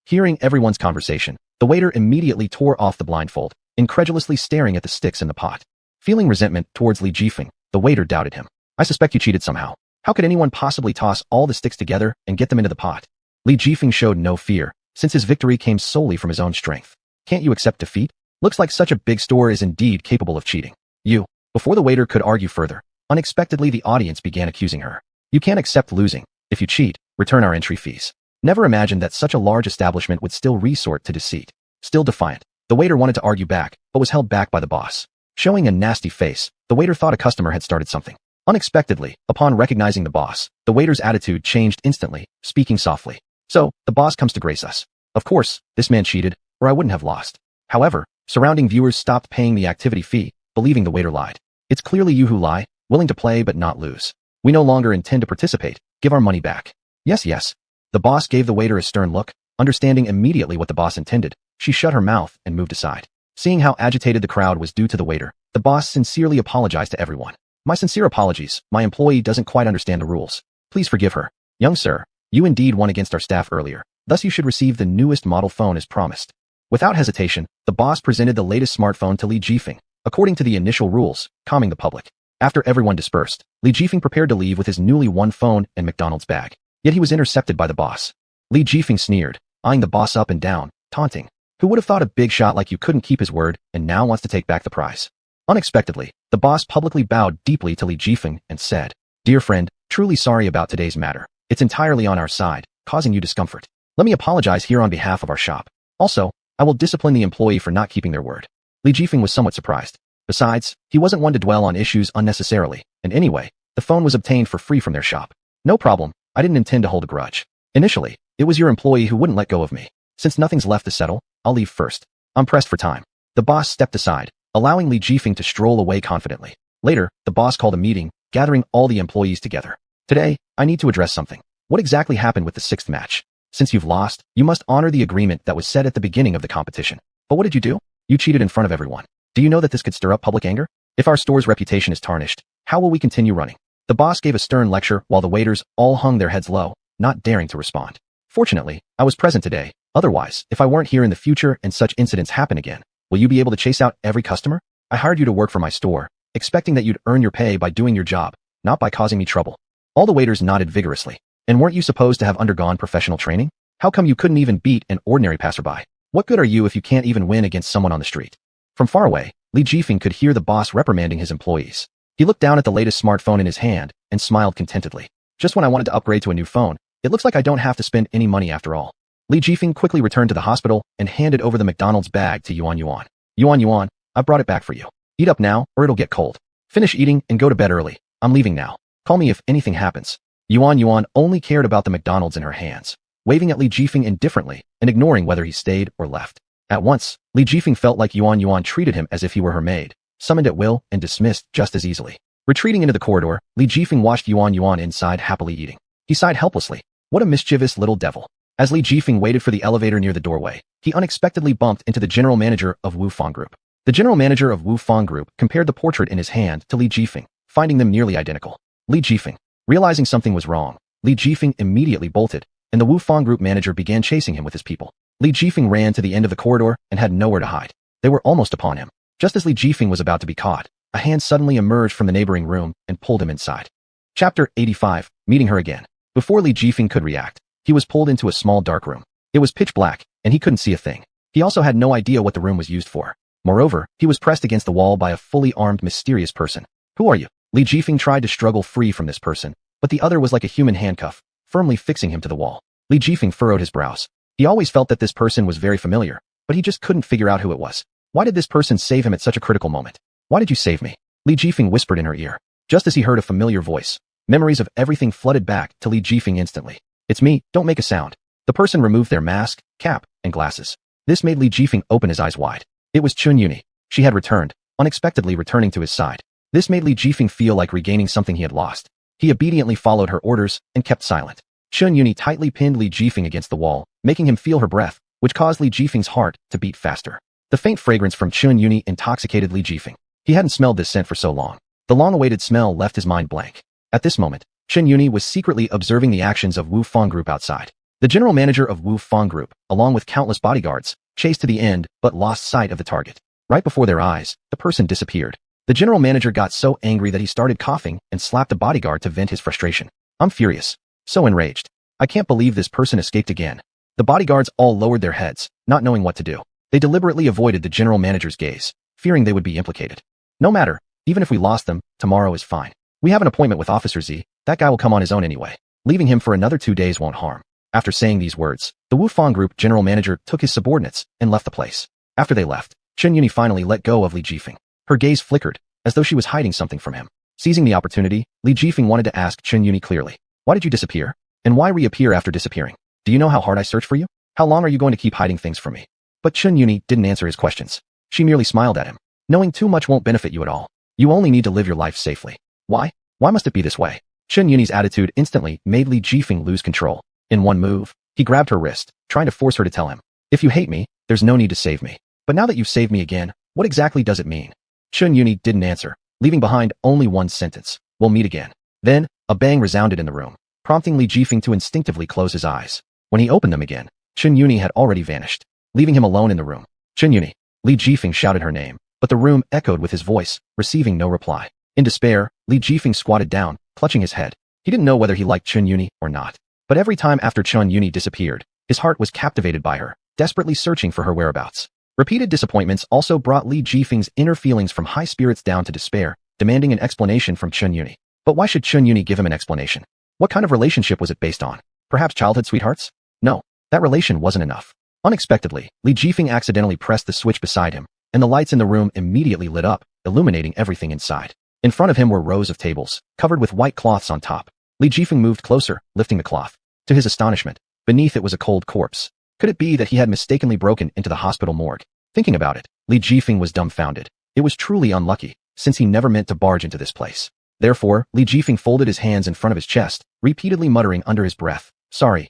[SPEAKER 1] Hearing everyone's conversation, the waiter immediately tore off the blindfold, incredulously staring at the sticks in the pot. Feeling resentment towards Li Jifeng, the waiter doubted him. I suspect you cheated somehow. How could anyone possibly toss all the sticks together and get them into the pot? Li Jifeng showed no fear, since his victory came solely from his own strength. Can't you accept defeat? Looks like such a big store is indeed capable of cheating. You. Before the waiter could argue further, unexpectedly the audience began accusing her. You can't accept losing. If you cheat, return our entry fees. Never imagined that such a large establishment would still resort to deceit. Still defiant, the waiter wanted to argue back, but was held back by the boss. Showing a nasty face, the waiter thought a customer had started something. Unexpectedly, upon recognizing the boss, the waiter's attitude changed instantly, speaking softly. So, the boss comes to grace us. Of course, this man cheated, or I wouldn't have lost. However, surrounding viewers stopped paying the activity fee, believing the waiter lied. It's clearly you who lie, willing to play but not lose. We no longer intend to participate. Give our money back. Yes, yes. The boss gave the waiter a stern look, understanding immediately what the boss intended. She shut her mouth and moved aside. Seeing how agitated the crowd was due to the waiter, the boss sincerely apologized to everyone. My sincere apologies, my employee doesn't quite understand the rules. Please forgive her. Young sir, you indeed won against our staff earlier, thus you should receive the newest model phone as promised. Without hesitation, the boss presented the latest smartphone to Li Jifeng, according to the initial rules, calming the public. After everyone dispersed, Li Jifeng prepared to leave with his newly won phone and McDonald's bag. Yet he was intercepted by the boss. Li Jifeng sneered, eyeing the boss up and down, taunting. Who would have thought a big shot like you couldn't keep his word and now wants to take back the prize? Unexpectedly, the boss publicly bowed deeply to Li Jifeng and said, Dear friend, truly sorry about today's matter. It's entirely on our side, causing you discomfort. Let me apologize here on behalf of our shop. Also, I will discipline the employee for not keeping their word. Li Jifeng was somewhat surprised. Besides, he wasn't one to dwell on issues unnecessarily, and anyway, the phone was obtained for free from their shop. No problem, I didn't intend to hold a grudge. Initially, it was your employee who wouldn't let go of me. Since nothing's left to settle, I'll leave first. I'm pressed for time. The boss stepped aside, allowing Li Jifeng to stroll away confidently. Later, the boss called a meeting, gathering all the employees together. Today, I need to address something. What exactly happened with the 6th match? Since you've lost, you must honor the agreement that was set at the beginning of the competition. But what did you do? You cheated in front of everyone. Do you know that this could stir up public anger? If our store's reputation is tarnished, how will we continue running? The boss gave a stern lecture while the waiters all hung their heads low, not daring to respond. Fortunately, I was present today. Otherwise, if I weren't here in the future and such incidents happen again, will you be able to chase out every customer? I hired you to work for my store, expecting that you'd earn your pay by doing your job, not by causing me trouble. All the waiters nodded vigorously. And weren't you supposed to have undergone professional training? How come you couldn't even beat an ordinary passerby? What good are you if you can't even win against someone on the street? From far away, Li Jifeng could hear the boss reprimanding his employees. He looked down at the latest smartphone in his hand and smiled contentedly. Just when I wanted to upgrade to a new phone, it looks like I don't have to spend any money after all. Li Jifeng quickly returned to the hospital and handed over the McDonald's bag to Xuanhuan. Xuanhuan, I brought it back for you. Eat up now, or it'll get cold. Finish eating and go to bed early. I'm leaving now. Call me if anything happens. Xuanhuan only cared about the McDonald's in her hands, waving at Li Jifeng indifferently and ignoring whether he stayed or left. At once, Li Jifeng felt like Xuanhuan treated him as if he were her maid, summoned at will and dismissed just as easily. Retreating into the corridor, Li Jifeng watched Xuanhuan inside happily eating. He sighed helplessly. What a mischievous little devil. As Li Jifeng waited for the elevator near the doorway, he unexpectedly bumped into the general manager of Xuanhuan Group. The general manager of Xuanhuan Group compared the portrait in his hand to Li Jifeng, finding them nearly identical. Li Jifeng. Realizing something was wrong, Li Jifeng immediately bolted, and the Xuanhuan Group manager began chasing him with his people. Li Jifeng ran to the end of the corridor and had nowhere to hide. They were almost upon him. Just as Li Jifeng was about to be caught, a hand suddenly emerged from the neighboring room and pulled him inside. Chapter 85, Meeting Her Again. Before Li Jifeng could react, he was pulled into a small dark room. It was pitch black, and he couldn't see a thing. He also had no idea what the room was used for. Moreover, he was pressed against the wall by a fully armed mysterious person. Who are you? Li Jifeng tried to struggle free from this person, but the other was like a human handcuff, firmly fixing him to the wall. Li Jifeng furrowed his brows. He always felt that this person was very familiar, but he just couldn't figure out who it was. Why did this person save him at such a critical moment? Why did you save me? Li Jifeng whispered in her ear. Just as he heard a familiar voice, memories of everything flooded back to Li Jifeng instantly. It's me, don't make a sound. The person removed their mask, cap, and glasses. This made Li Jifeng open his eyes wide. It was Xuanhuan. She had returned, unexpectedly returning to his side. This made Li Jifeng feel like regaining something he had lost. He obediently followed her orders and kept silent. Xuanhuan tightly pinned Li Jifeng against the wall, making him feel her breath, which caused Li Jifeng's heart to beat faster. The faint fragrance from Xuanhuan intoxicated Li Jifeng. He hadn't smelled this scent for so long. The long-awaited smell left his mind blank. At this moment, Xuanhuan was secretly observing the actions of Xuanhuan Group outside. The general manager of Xuanhuan Group, along with countless bodyguards, chased to the end but lost sight of the target. Right before their eyes, the person disappeared. The general manager got so angry that he started coughing and slapped a bodyguard to vent his frustration. I'm furious. So enraged. I can't believe this person escaped again. The bodyguards all lowered their heads, not knowing what to do. They deliberately avoided the general manager's gaze, fearing they would be implicated. No matter, even if we lost them, tomorrow is fine. We have an appointment with Officer Z, that guy will come on his own anyway. Leaving him for another 2 days won't harm. After saying these words, the Wufang Group general manager took his subordinates and left the place. After they left, Xuanhuan finally let go of Li Jifeng. Her gaze flickered, as though she was hiding something from him. Seizing the opportunity, Li Jifeng wanted to ask Xuanhuan clearly, why did you disappear? And why reappear after disappearing? Do you know how hard I searched for you? How long are you going to keep hiding things from me? But Xuanhuan didn't answer his questions. She merely smiled at him. Knowing too much won't benefit you at all. You only need to live your life safely. Why? Why must it be this way? Xuanhuan's attitude instantly made Li Jifeng lose control. In one move, he grabbed her wrist, trying to force her to tell him, if you hate me, there's no need to save me. But now that you've saved me again, what exactly does it mean? Xuanhuan didn't answer, leaving behind only one sentence, we'll meet again. Then, a bang resounded in the room, prompting Li Jifeng to instinctively close his eyes. When he opened them again, Xuanhuan had already vanished, leaving him alone in the room. Xuanhuan. Li Jifeng shouted her name, but the room echoed with his voice, receiving no reply. In despair, Li Jifeng squatted down, clutching his head. He didn't know whether he liked Xuanhuan or not. But every time after Xuanhuan disappeared, his heart was captivated by her, desperately searching for her whereabouts. Repeated disappointments also brought Li Jifeng's inner feelings from high spirits down to despair, demanding an explanation from Xuanhuan. But why should Xuanhuan give him an explanation? What kind of relationship was it based on? Perhaps childhood sweethearts? No, that relation wasn't enough. Unexpectedly, Li Jifeng accidentally pressed the switch beside him, and the lights in the room immediately lit up, illuminating everything inside. In front of him were rows of tables, covered with white cloths on top. Li Jifeng moved closer, lifting the cloth. To his astonishment, beneath it was a cold corpse. Could it be that he had mistakenly broken into the hospital morgue? Thinking about it, Li Jifeng was dumbfounded. It was truly unlucky, since he never meant to barge into this place. Therefore, Li Jifeng folded his hands in front of his chest, repeatedly muttering under his breath, sorry,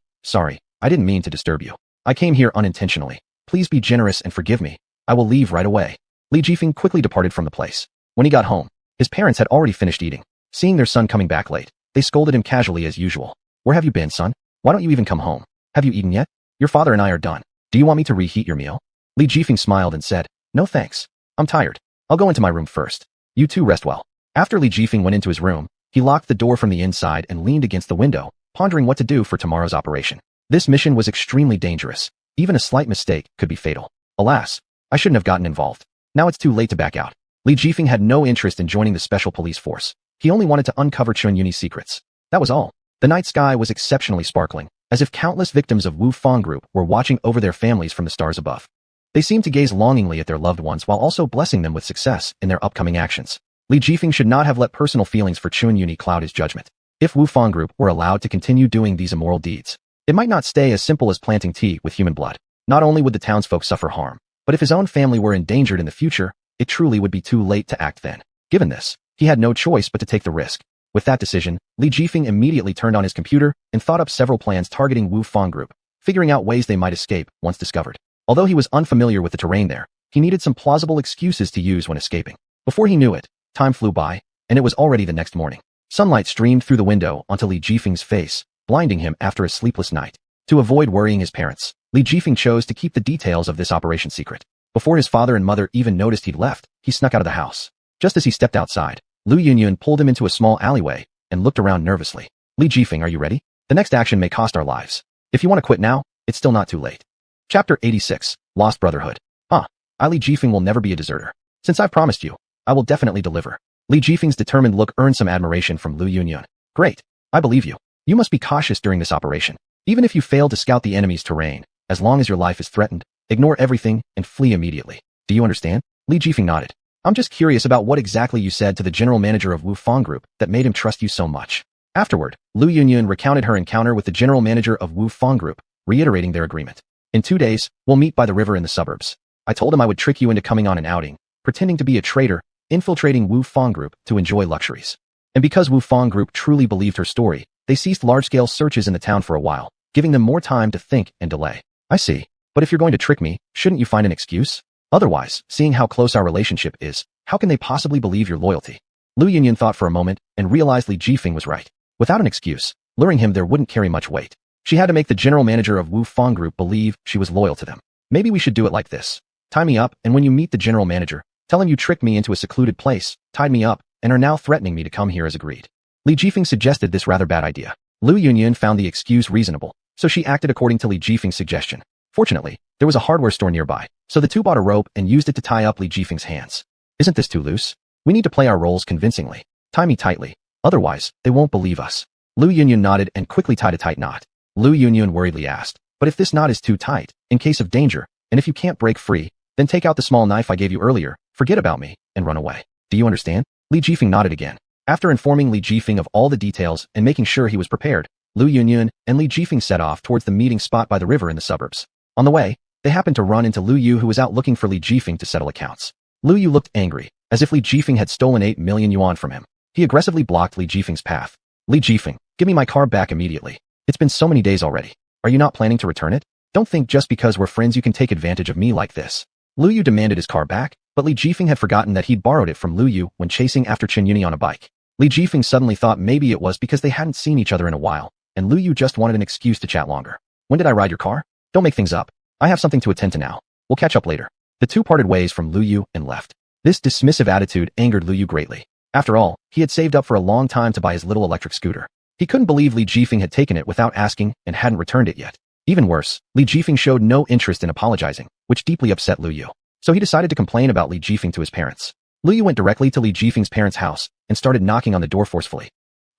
[SPEAKER 1] I didn't mean to disturb you. I came here unintentionally. Please be generous and forgive me. I will leave right away. Li Jifeng quickly departed from the place. When he got home, his parents had already finished eating. Seeing their son coming back late, they scolded him casually as usual. Where have you been, son? Why don't you even come home? Have you eaten yet? Your father and I are done. Do you want me to reheat your meal? Li Jifeng smiled and said, no thanks. I'm tired. I'll go into my room first. You two rest well. After Li Jifeng went into his room, he locked the door from the inside and leaned against the window, pondering what to do for tomorrow's operation. This mission was extremely dangerous. Even a slight mistake could be fatal. Alas, I shouldn't have gotten involved. Now it's too late to back out. Li Jifeng had no interest in joining the special police force. He only wanted to uncover Xuanhuan's secrets. That was all. The night sky was exceptionally sparkling, as if countless victims of Wufang Group were watching over their families from the stars above. They seemed to gaze longingly at their loved ones while also blessing them with success in their upcoming actions. Li Jifeng should not have let personal feelings for Xuanhuan cloud his judgment. If Wufang Group were allowed to continue doing these immoral deeds, it might not stay as simple as planting tea with human blood. Not only would the townsfolk suffer harm, but if his own family were endangered in the future, it truly would be too late to act then. Given this, he had no choice but to take the risk. With that decision, Li Jifeng immediately turned on his computer and thought up several plans targeting Wufang Group, figuring out ways they might escape once discovered. Although he was unfamiliar with the terrain there, he needed some plausible excuses to use when escaping. Before he knew it, time flew by, and it was already the next morning. Sunlight streamed through the window onto Li Jifeng's face, blinding him after a sleepless night. To avoid worrying his parents, Li Jifeng chose to keep the details of this operation secret. Before his father and mother even noticed he'd left, he snuck out of the house. Just as he stepped outside, Lu Yunyun pulled him into a small alleyway and looked around nervously. Li Jifeng, are you ready? The next action may cost our lives. If you want to quit now, it's still not too late. Chapter 86, Lost Brotherhood. Li Jifeng will never be a deserter. Since I've promised you, I will definitely deliver. Li Jifeng's determined look earned some admiration from Lu Yunyun. Great. I believe you. You must be cautious during this operation. Even if you fail to scout the enemy's terrain, as long as your life is threatened, ignore everything and flee immediately. Do you understand? Li Jifeng nodded. I'm just curious about what exactly you said to the general manager of Wufang Group that made him trust you so much. Afterward, Lu Yunyun recounted her encounter with the general manager of Wufang Group, reiterating their agreement. In 2 days, we'll meet by the river in the suburbs. I told him I would trick you into coming on an outing, pretending to be a traitor, infiltrating Wufang Group to enjoy luxuries. And because Wufang Group truly believed her story, they ceased large-scale searches in the town for a while, giving them more time to think and delay. I see. But if you're going to trick me, shouldn't you find an excuse? Otherwise, seeing how close our relationship is, how can they possibly believe your loyalty? Lu Yunyun thought for a moment and realized Li Jifeng was right. Without an excuse, luring him there wouldn't carry much weight. She had to make the general manager of Wufang Group believe she was loyal to them. Maybe we should do it like this. Tie me up, and when you meet the general manager, tell him you tricked me into a secluded place, tied me up, and are now threatening me to come here as agreed. Li Jifeng suggested this rather bad idea. Lu Yunyun found the excuse reasonable, so she acted according to Li Jifeng's suggestion. Fortunately, there was a hardware store nearby, so the two bought a rope and used it to tie up Li Jifeng's hands. Isn't this too loose? We need to play our roles convincingly. Tie me tightly. Otherwise, they won't believe us. Lu Yunyun nodded and quickly tied a tight knot. Lu Yunyun worriedly asked, but if this knot is too tight, in case of danger, and if you can't break free, then take out the small knife I gave you earlier, forget about me, and run away. Do you understand? Li Jifeng nodded again. After informing Li Jifeng of all the details and making sure he was prepared, Lu Yunyun and Li Jifeng set off towards the meeting spot by the river in the suburbs. On the way, they happened to run into Lu Yu, who was out looking for Li Jifeng to settle accounts. Lu Yu looked angry, as if Li Jifeng had stolen 8 million yuan from him. He aggressively blocked Li Jifeng's path. Li Jifeng, give me my car back immediately. It's been so many days already. Are you not planning to return it? Don't think just because we're friends you can take advantage of me like this. Lu Yu demanded his car back, but Li Jifeng had forgotten that he'd borrowed it from Lu Yu when chasing after Chen Yuni on a bike. Li Jifeng suddenly thought maybe it was because they hadn't seen each other in a while, and Lu Yu just wanted an excuse to chat longer. When did I ride your car? Don't make things up. I have something to attend to now. We'll catch up later. The two parted ways from Lu Yu and left. This dismissive attitude angered Lu Yu greatly. After all, he had saved up for a long time to buy his little electric scooter. He couldn't believe Li Jifeng had taken it without asking and hadn't returned it yet. Even worse, Li Jifeng showed no interest in apologizing, which deeply upset Lu Yu. So he decided to complain about Li Jifeng to his parents. Lu Yu went directly to Li Jifeng's parents' house and started knocking on the door forcefully.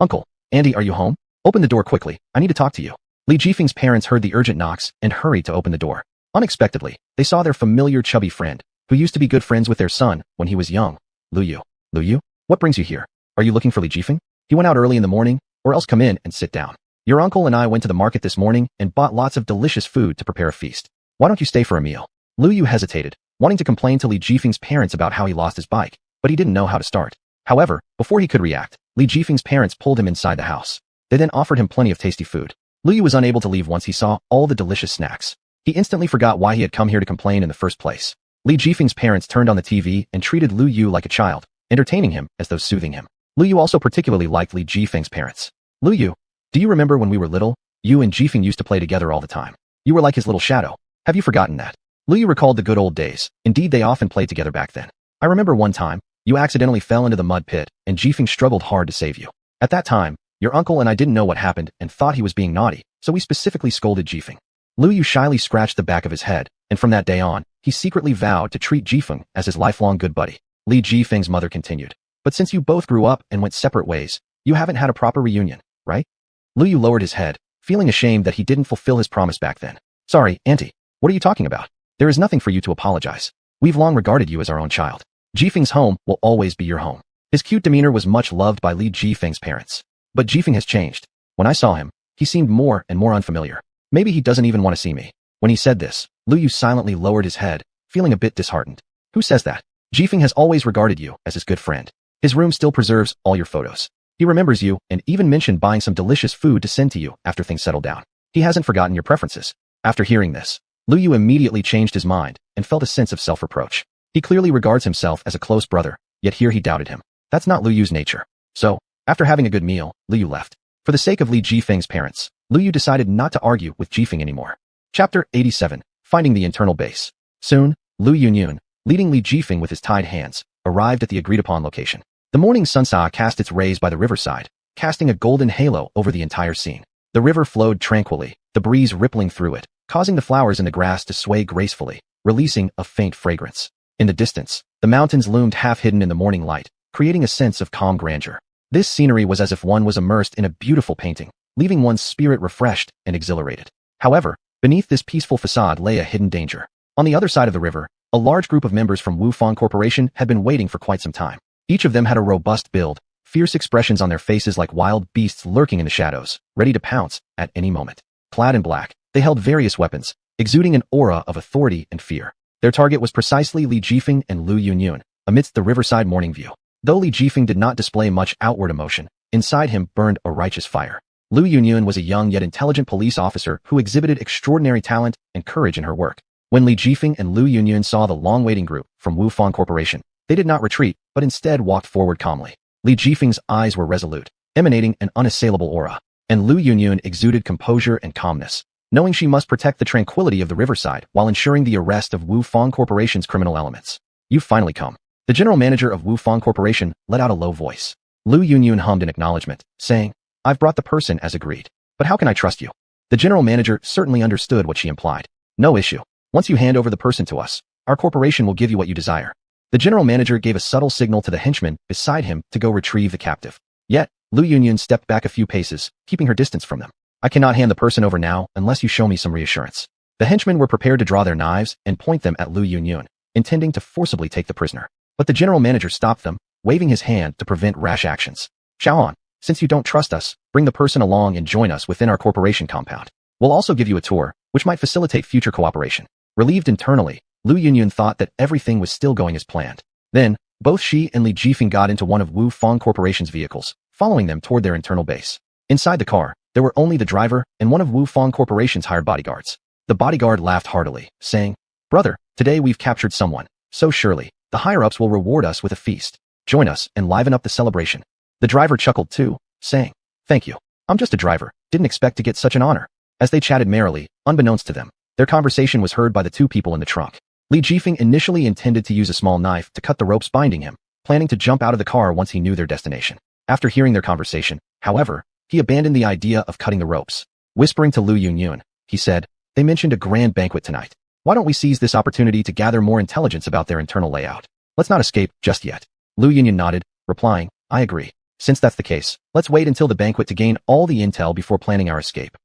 [SPEAKER 1] Uncle, Andy, are you home? Open the door quickly, I need to talk to you. Li Jifeng's parents heard the urgent knocks and hurried to open the door. Unexpectedly, they saw their familiar chubby friend, who used to be good friends with their son when he was young. Lu Yu. Lu Yu? What brings you here? Are you looking for Li Jifeng? He went out early in the morning, or else come in and sit down. Your uncle and I went to the market this morning and bought lots of delicious food to prepare a feast. Why don't you stay for a meal? Lu Yu hesitated, wanting to complain to Li Jifeng's parents about how he lost his bike, but he didn't know how to start. However, before he could react, Li Jifeng's parents pulled him inside the house. They then offered him plenty of tasty food. Lu Yu was unable to leave once he saw all the delicious snacks. He instantly forgot why he had come here to complain in the first place. Li Jifeng's parents turned on the TV and treated Lu Yu like a child, entertaining him as though soothing him. Lu Yu also particularly liked Li Jifeng's parents. Lu Yu, do you remember when we were little? You and Jifeng used to play together all the time. You were like his little shadow. Have you forgotten that? Lu Yu recalled the good old days. Indeed, they often played together back then. I remember one time, you accidentally fell into the mud pit, and Jifeng struggled hard to save you. At that time, your uncle and I didn't know what happened and thought he was being naughty, so we specifically scolded Jifeng. Lu Yu shyly scratched the back of his head, and from that day on, he secretly vowed to treat Jifeng as his lifelong good buddy. Li Jifeng's mother continued. But since you both grew up and went separate ways, you haven't had a proper reunion, right? Lu Yu lowered his head, feeling ashamed that he didn't fulfill his promise back then. Sorry, Auntie. What are you talking about? There is nothing for you to apologize. We've long regarded you as our own child. Jifeng's home will always be your home. His cute demeanor was much loved by Li Jifeng's parents. But Jifeng has changed. When I saw him, he seemed more and more unfamiliar. Maybe he doesn't even want to see me. When he said this, Lu Yu silently lowered his head, feeling a bit disheartened. Who says that? Jifeng has always regarded you as his good friend. His room still preserves all your photos. He remembers you and even mentioned buying some delicious food to send to you after things settle down. He hasn't forgotten your preferences. After hearing this, Lu Yu immediately changed his mind and felt a sense of self-reproach. He clearly regards himself as a close brother, yet here he doubted him. That's not Lu Yu's nature. So, after having a good meal, Lu Yu left. For the sake of Li Jifeng's parents, Lu Yu decided not to argue with Jifeng anymore. Chapter 87. Finding the internal base. Soon, Lu Yunyun, leading Li Jifeng with his tied hands, arrived at the agreed-upon location. The morning sunset cast its rays by the riverside, casting a golden halo over the entire scene. The river flowed tranquilly, the breeze rippling through it, causing the flowers in the grass to sway gracefully, releasing a faint fragrance. In the distance, the mountains loomed half-hidden in the morning light, creating a sense of calm grandeur. This scenery was as if one was immersed in a beautiful painting, leaving one's spirit refreshed and exhilarated. However, beneath this peaceful facade lay a hidden danger. On the other side of the river, a large group of members from Xuanhuan Corporation had been waiting for quite some time. Each of them had a robust build, fierce expressions on their faces like wild beasts lurking in the shadows, ready to pounce at any moment. Clad in black, they held various weapons, exuding an aura of authority and fear. Their target was precisely Li Jifeng and Lu Yunyun, amidst the riverside morning view. Though Li Jifeng did not display much outward emotion, inside him burned a righteous fire. Lu Yunyun was a young yet intelligent police officer who exhibited extraordinary talent and courage in her work. When Li Jifeng and Lu Yunyun saw the long-waiting group from Xuanhuan Corporation, they did not retreat, but instead walked forward calmly. Li Jifeng's eyes were resolute, emanating an unassailable aura, and Lu Yunyun exuded composure and calmness, knowing she must protect the tranquility of the riverside while ensuring the arrest of Xuanhuan Corporation's criminal elements. You've finally come. The general manager of Xuanhuan Corporation let out a low voice. Lu Yunyun hummed in acknowledgement, saying, I've brought the person as agreed. But how can I trust you? The general manager certainly understood what she implied. No issue. Once you hand over the person to us, our corporation will give you what you desire. The general manager gave a subtle signal to the henchman beside him to go retrieve the captive. Yet, Lu Yunyun stepped back a few paces, keeping her distance from them. I cannot hand the person over now unless you show me some reassurance. The henchmen were prepared to draw their knives and point them at Lu Yunyun, intending to forcibly take the prisoner. But the general manager stopped them, waving his hand to prevent rash actions. Xuanhuan, since you don't trust us, bring the person along and join us within our corporation compound. We'll also give you a tour, which might facilitate future cooperation. Relieved internally, Lu Yunyun thought that everything was still going as planned. Then, both she and Li Jifeng got into one of Wu Fang Corporation's vehicles, following them toward their internal base. Inside the car, there were only the driver and one of Wu Fang Corporation's hired bodyguards. The bodyguard laughed heartily, saying, "Brother, today we've captured someone, so surely, the higher-ups will reward us with a feast. Join us and liven up the celebration." The driver chuckled too, saying, "Thank you. I'm just a driver, didn't expect to get such an honor." As they chatted merrily, unbeknownst to them, their conversation was heard by the two people in the trunk. Li Jifeng initially intended to use a small knife to cut the ropes binding him, planning to jump out of the car once he knew their destination. After hearing their conversation, however, he abandoned the idea of cutting the ropes. Whispering to Lu Yunyun, he said, "They mentioned a grand banquet tonight. Why don't we seize this opportunity to gather more intelligence about their internal layout? Let's not escape just yet." Lu Yunyun nodded, replying, "I agree. Since that's the case, let's wait until the banquet to gain all the intel before planning our escape."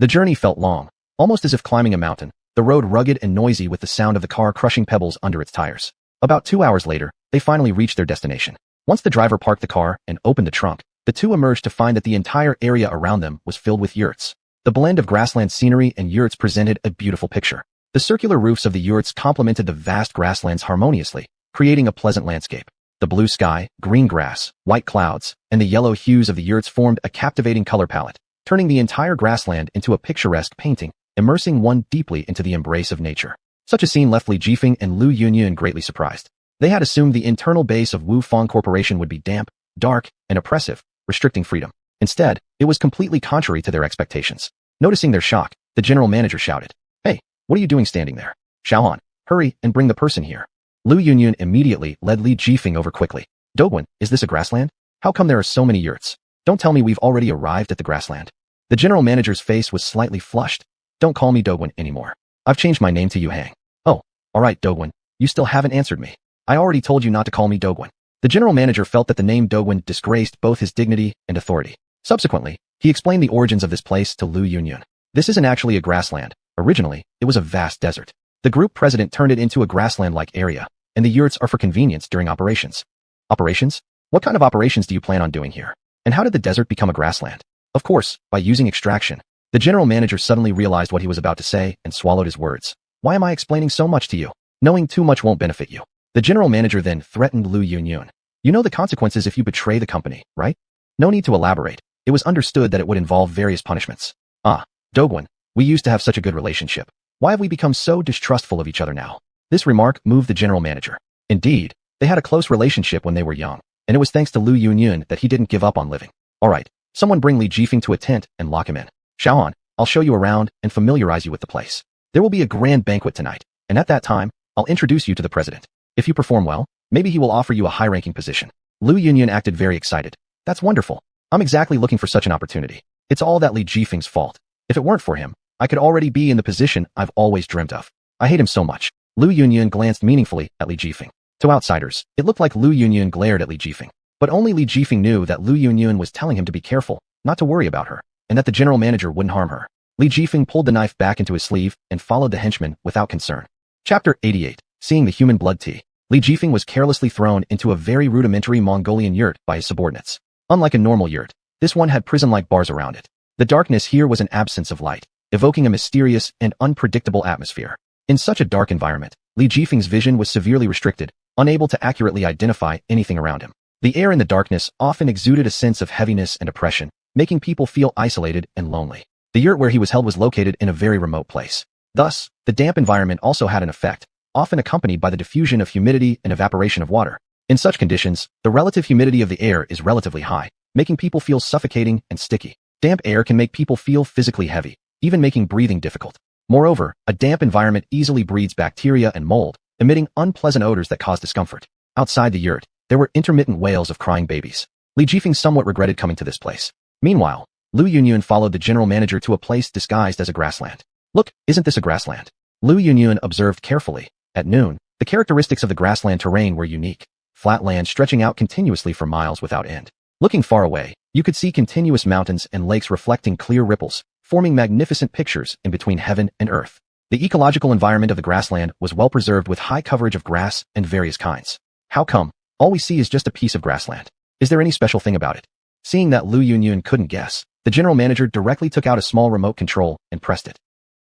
[SPEAKER 1] The journey felt long, almost as if climbing a mountain, the road rugged and noisy with the sound of the car crushing pebbles under its tires. About 2 hours later, they finally reached their destination. Once the driver parked the car and opened the trunk, the two emerged to find that the entire area around them was filled with yurts. The blend of grassland scenery and yurts presented a beautiful picture. The circular roofs of the yurts complemented the vast grasslands harmoniously, creating a pleasant landscape. The blue sky, green grass, white clouds, and the yellow hues of the yurts formed a captivating color palette, turning the entire grassland into a picturesque painting, immersing one deeply into the embrace of nature. Such a scene left Li Jifeng and Lu Yunyun greatly surprised. They had assumed the internal base of Wu Fang Corporation would be damp, dark, and oppressive, restricting freedom. Instead, it was completely contrary to their expectations. Noticing their shock, the general manager shouted, "Hey, what are you doing standing there? Xuanhuan, hurry and bring the person here." Lu Yunyun immediately led Li Jifeng over quickly. "Dogwen, is this a grassland? How come there are so many yurts? Don't tell me we've already arrived at the grassland." The general manager's face was slightly flushed. "Don't call me Dogwen anymore. I've changed my name to Yuhang." "Oh, alright Dogwen, you still haven't answered me. I already told you not to call me Dogwen." The general manager felt that the name Dogwen disgraced both his dignity and authority. Subsequently, he explained the origins of this place to Lu Yunyun. "This isn't actually a grassland. Originally, it was a vast desert. The group president turned it into a grassland-like area, and the yurts are for convenience during operations." "Operations? What kind of operations do you plan on doing here? And how did the desert become a grassland?" "Of course, by using extraction." The general manager suddenly realized what he was about to say and swallowed his words. "Why am I explaining so much to you? Knowing too much won't benefit you." The general manager then threatened Lu Yunyun. "You know the consequences if you betray the company, right? No need to elaborate. It was understood that it would involve various punishments." "Ah, Dogwen, we used to have such a good relationship. Why have we become so distrustful of each other now?" This remark moved the general manager. Indeed, they had a close relationship when they were young, and it was thanks to Lu Yunyun that he didn't give up on living. "Alright, someone bring Li Jifeng to a tent and lock him in. Xuanhuan, I'll show you around and familiarize you with the place. There will be a grand banquet tonight, and at that time, I'll introduce you to the president. If you perform well, maybe he will offer you a high-ranking position." Lu Yunyun acted very excited. "That's wonderful. I'm exactly looking for such an opportunity. It's all that Li Jifeng's fault. If it weren't for him, I could already be in the position I've always dreamt of. I hate him so much." Lu Yunyun glanced meaningfully at Li Jifeng. To outsiders, it looked like Lu Yunyun glared at Li Jifeng. But only Li Jifeng knew that Lu Yunyun was telling him to be careful, not to worry about her, and that the general manager wouldn't harm her. Li Jifeng pulled the knife back into his sleeve and followed the henchman without concern. Chapter 88. Seeing the human blood tea. Li Jifeng was carelessly thrown into a very rudimentary Mongolian yurt by his subordinates. Unlike a normal yurt, this one had prison-like bars around it. The darkness here was an absence of light, evoking a mysterious and unpredictable atmosphere. In such a dark environment, Li Jifeng's vision was severely restricted, unable to accurately identify anything around him. The air in the darkness often exuded a sense of heaviness and oppression, making people feel isolated and lonely. The yurt where he was held was located in a very remote place. Thus, the damp environment also had an effect, often accompanied by the diffusion of humidity and evaporation of water. In such conditions, the relative humidity of the air is relatively high, making people feel suffocating and sticky. Damp air can make people feel physically heavy, even making breathing difficult. Moreover, a damp environment easily breeds bacteria and mold, emitting unpleasant odors that cause discomfort. Outside the yurt, there were intermittent wails of crying babies. Li Jifeng somewhat regretted coming to this place. Meanwhile, Lu Yunyun followed the general manager to a place disguised as a grassland. Look, isn't this a grassland? Lu Yunyun observed carefully. At noon, the characteristics of the grassland terrain were unique. Flat land stretching out continuously for miles without end. Looking far away, you could see continuous mountains and lakes reflecting clear ripples, forming magnificent pictures in between heaven and earth. The ecological environment of the grassland was well preserved with high coverage of grass and various kinds. How come? All we see is just a piece of grassland. Is there any special thing about it? Seeing that Lu Yunyun couldn't guess, the general manager directly took out a small remote control and pressed it.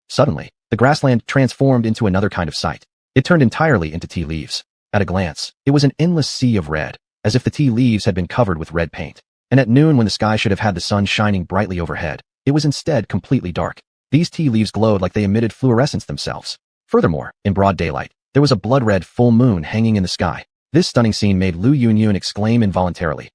[SPEAKER 1] Suddenly, the grassland transformed into another kind of sight. It turned entirely into tea leaves. At a glance, it was an endless sea of red, as if the tea leaves had been covered with red paint. And at noon when the sky should have had the sun shining brightly overhead, it was instead completely dark. These tea leaves glowed like they emitted fluorescence themselves. Furthermore, in broad daylight, there was a blood-red full moon hanging in the sky. This stunning scene made Lu Yunyun exclaim involuntarily,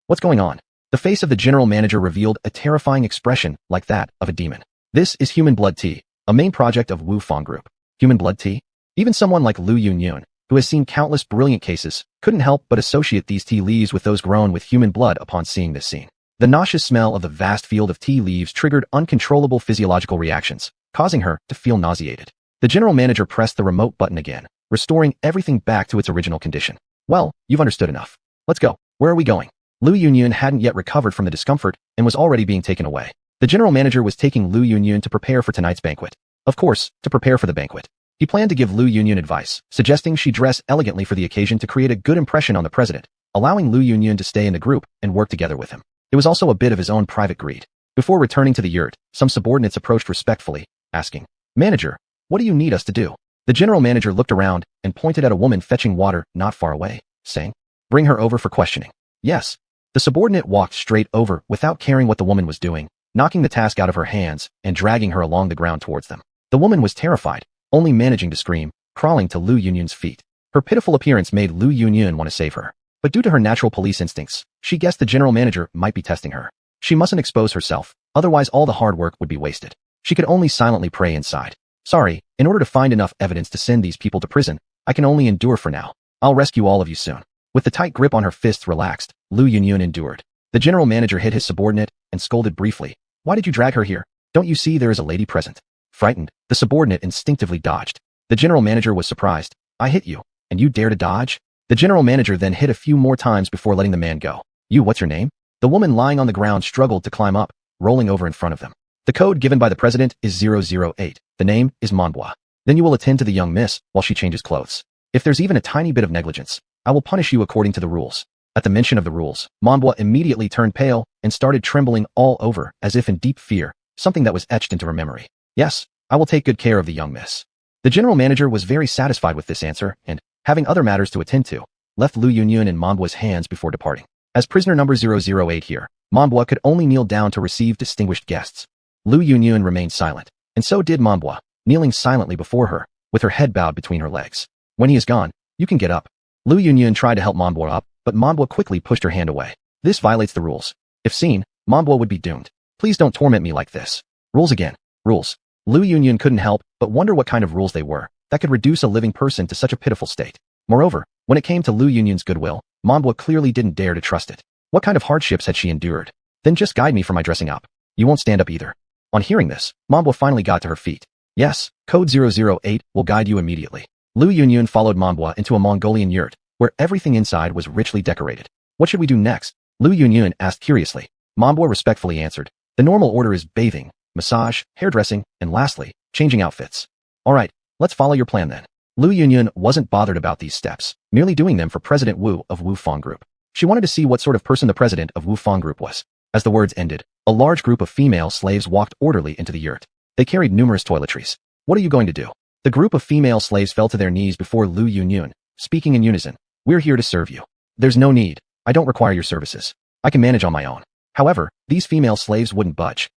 [SPEAKER 1] What's going on? The face of the general manager revealed a terrifying expression like that of a demon. This is human blood tea, a main project of Wu Fang Group. Human blood tea? Even someone like Lu Yunyun, who has seen countless brilliant cases, couldn't help but associate these tea leaves with those grown with human blood upon seeing this scene. The nauseous smell of the vast field of tea leaves triggered uncontrollable physiological reactions, causing her to feel nauseated. The general manager pressed the remote button again, restoring everything back to its original condition. Well, you've understood enough. Let's go. Where are we going? Lu Yunyun hadn't yet recovered from the discomfort and was already being taken away. The general manager was taking Lu Yunyun to prepare for tonight's banquet. Of course, to prepare for the banquet. He planned to give Lu Yunyun advice, suggesting she dress elegantly for the occasion to create a good impression on the president, allowing Lu Yunyun to stay in the group and work together with him. It was also a bit of his own private greed. Before returning to the yurt, some subordinates approached respectfully, asking, "Manager, what do you need us to do?" The general manager looked around and pointed at a woman fetching water not far away, saying, "Bring her over for questioning." Yes. The subordinate walked straight over without caring what the woman was doing, knocking the task out of her hands and dragging her along the ground towards them. The woman was terrified, only managing to scream, crawling to Lu Yunyun's feet. Her pitiful appearance made Lu Yunyun want to save her. But due to her natural police instincts, she guessed the general manager might be testing her. She mustn't expose herself, otherwise all the hard work would be wasted. She could only silently pray inside. "Sorry, in order to find enough evidence to send these people to prison, I can only endure for now. I'll rescue all of you soon." With the tight grip on her fists relaxed, Lu Yunyun endured. The general manager hit his subordinate and scolded briefly. "Why did you drag her here? Don't you see there is a lady present?" Frightened, the subordinate instinctively dodged. The general manager was surprised. "I hit you, and you dare to dodge?" The general manager then hit a few more times before letting the man go. What's your name?" The woman lying on the ground struggled to climb up, rolling over in front of them. "The code given by the president is 008. The name is Manbua. Then you will attend to the young miss while she changes clothes. If there's even a tiny bit of negligence, I will punish you according to the rules." At the mention of the rules, Manbua immediately turned pale and started trembling all over as if in deep fear, something that was etched into her memory. "Yes, I will take good care of the young miss." The general manager was very satisfied with this answer and, having other matters to attend to, left Lu Yunyun in Manbua's hands before departing. As prisoner number 008 here, Manbua could only kneel down to receive distinguished guests. Lu Yunyun remained silent, and so did Manbua, kneeling silently before her, with her head bowed between her legs. "When he is gone, you can get up." Lu Yunyun tried to help Manbua up, but Manbua quickly pushed her hand away. "This violates the rules. If seen, Manbua would be doomed. Please don't torment me like this." Rules again. Rules. Lu Yunyun couldn't help but wonder what kind of rules they were that could reduce a living person to such a pitiful state. Moreover, when it came to Lu Yunyun's goodwill, Manbua clearly didn't dare to trust it. What kind of hardships had she endured? "Then just guide me for my dressing up. You won't stand up either." On hearing this, Manbua finally got to her feet. "Yes, code 008 will guide you immediately." Lu Yunyun followed Manbua into a Mongolian yurt, where everything inside was richly decorated. "What should we do next?" Lu Yunyun asked curiously. Manbua respectfully answered, "The normal order is bathing, massage, hairdressing, and lastly, changing outfits." "All right, let's follow your plan then." Lu Yunyun wasn't bothered about these steps, merely doing them for President Wu of Wu Fang Group. She wanted to see what sort of person the president of Wu Fang Group was. As the words ended, a large group of female slaves walked orderly into the yurt. They carried numerous toiletries. "What are you going to do?" The group of female slaves fell to their knees before Lu Yunyun, speaking in unison. "We're here to serve you. There's no need. I don't require your services. I can manage on my own." However, these female slaves wouldn't budge.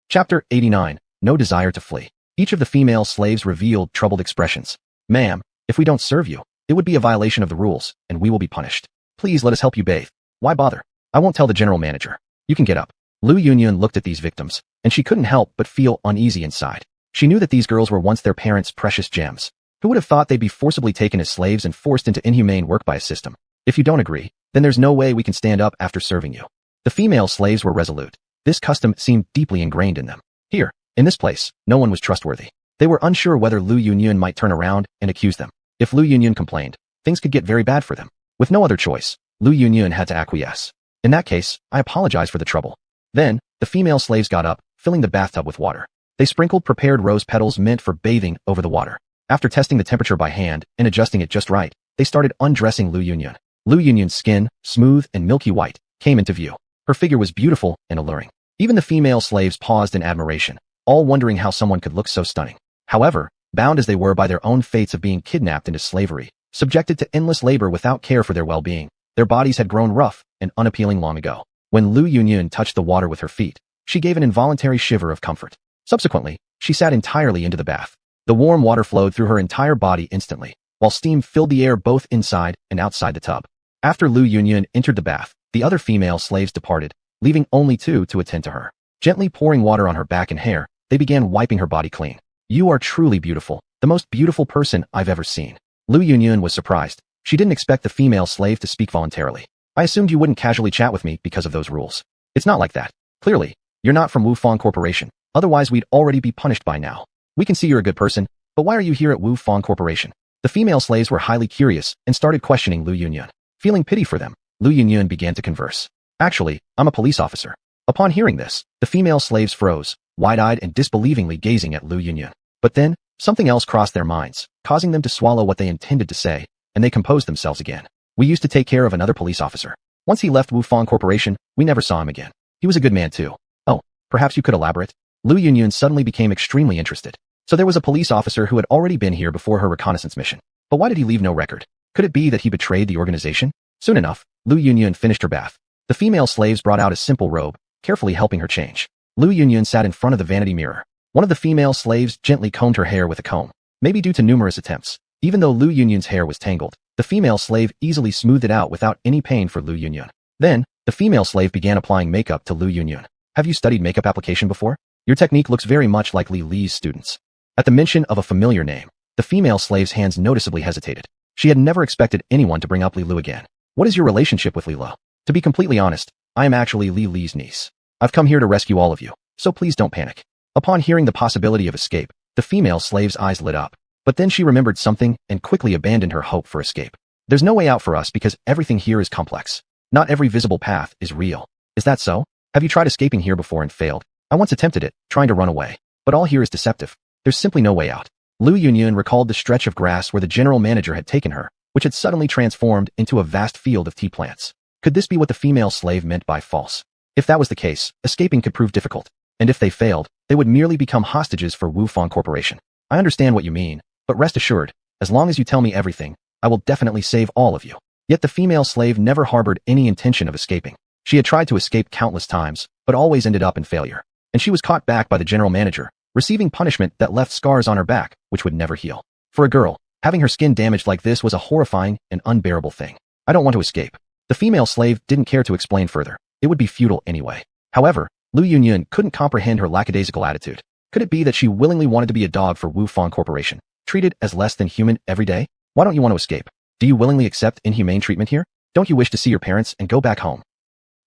[SPEAKER 1] Chapter 89. No desire to flee. Each of the female slaves revealed troubled expressions. "Ma'am, if we don't serve you, it would be a violation of the rules, and we will be punished. Please let us help you bathe." "Why bother? I won't tell the general manager. You can get up." Lu Yunyun looked at these victims, and she couldn't help but feel uneasy inside. She knew that these girls were once their parents' precious gems. Who would have thought they'd be forcibly taken as slaves and forced into inhumane work by a system? "If you don't agree, then there's no way we can stand up after serving you." The female slaves were resolute. This custom seemed deeply ingrained in them. Here, in this place, no one was trustworthy. They were unsure whether Lu Yunyun might turn around and accuse them. If Lu Yunyun complained, things could get very bad for them. With no other choice, Lu Yunyun had to acquiesce. In that case, I apologize for the trouble. Then, the female slaves got up, filling the bathtub with water. They sprinkled prepared rose petals meant for bathing over the water. After testing the temperature by hand and adjusting it just right, they started undressing Lu Yunyun. Lu Yunyun's skin, smooth and milky white, came into view. Her figure was beautiful and alluring. Even the female slaves paused in admiration, all wondering how someone could look so stunning. However, bound as they were by their own fates of being kidnapped into slavery, subjected to endless labor without care for their well-being, their bodies had grown rough and unappealing long ago. When Lu Yunyun touched the water with her feet, she gave an involuntary shiver of comfort. Subsequently, she sat entirely into the bath. The warm water flowed through her entire body instantly, while steam filled the air both inside and outside the tub. After Lu Yunyun entered the bath, the other female slaves departed, leaving only two to attend to her. Gently pouring water on her back and hair, they began wiping her body clean. You are truly beautiful, the most beautiful person I've ever seen. Lu Yunyun was surprised. She didn't expect the female slave to speak voluntarily. I assumed you wouldn't casually chat with me because of those rules. It's not like that. Clearly, you're not from Wufang Corporation. Otherwise, we'd already be punished by now. We can see you're a good person, but why are you here at Wufang Corporation? The female slaves were highly curious and started questioning Lu Yunyun. Feeling pity for them, Lu Yunyun began to converse. Actually, I'm a police officer. Upon hearing this, the female slaves froze, wide-eyed and disbelievingly gazing at Lu Yunyun. But then, something else crossed their minds, causing them to swallow what they intended to say, and they composed themselves again. We used to take care of another police officer. Once he left Wufang Corporation, we never saw him again. He was a good man too. Oh, perhaps you could elaborate? Lu Yunyun suddenly became extremely interested. So there was a police officer who had already been here before her reconnaissance mission. But why did he leave no record? Could it be that he betrayed the organization? Soon enough, Lu Yunyun finished her bath. The female slaves brought out a simple robe, carefully helping her change. Lu Yunyun sat in front of the vanity mirror. One of the female slaves gently combed her hair with a comb. Maybe due to numerous attempts, even though Lu Yunyun's hair was tangled, the female slave easily smoothed it out without any pain for Lu Yunyun. Then, the female slave began applying makeup to Lu Yunyun. Have you studied makeup application before? Your technique looks very much like Li Li's students. At the mention of a familiar name, the female slave's hands noticeably hesitated. She had never expected anyone to bring up Li Lu again. What is your relationship with Li Lu? To be completely honest, I am actually Li Li's niece. I've come here to rescue all of you, so please don't panic. Upon hearing the possibility of escape, the female slave's eyes lit up. But then she remembered something and quickly abandoned her hope for escape. There's no way out for us because everything here is complex. Not every visible path is real. Is that so? Have you tried escaping here before and failed? I once attempted it, trying to run away. But all here is deceptive. There's simply no way out. Lu Yunyun recalled the stretch of grass where the general manager had taken her, which had suddenly transformed into a vast field of tea plants. Could this be what the female slave meant by false? If that was the case, escaping could prove difficult. And if they failed, they would merely become hostages for Wufang Corporation. I understand what you mean, but rest assured, as long as you tell me everything, I will definitely save all of you. Yet the female slave never harbored any intention of escaping. She had tried to escape countless times, but always ended up in failure. And she was caught back by the general manager, receiving punishment that left scars on her back, which would never heal. For a girl, having her skin damaged like this was a horrifying and unbearable thing. I don't want to escape. The female slave didn't care to explain further. It would be futile anyway. However, Lu Yunyun couldn't comprehend her lackadaisical attitude. Could it be that she willingly wanted to be a dog for Wufang Corporation, treated as less than human every day? Why don't you want to escape? Do you willingly accept inhumane treatment here? Don't you wish to see your parents and go back home?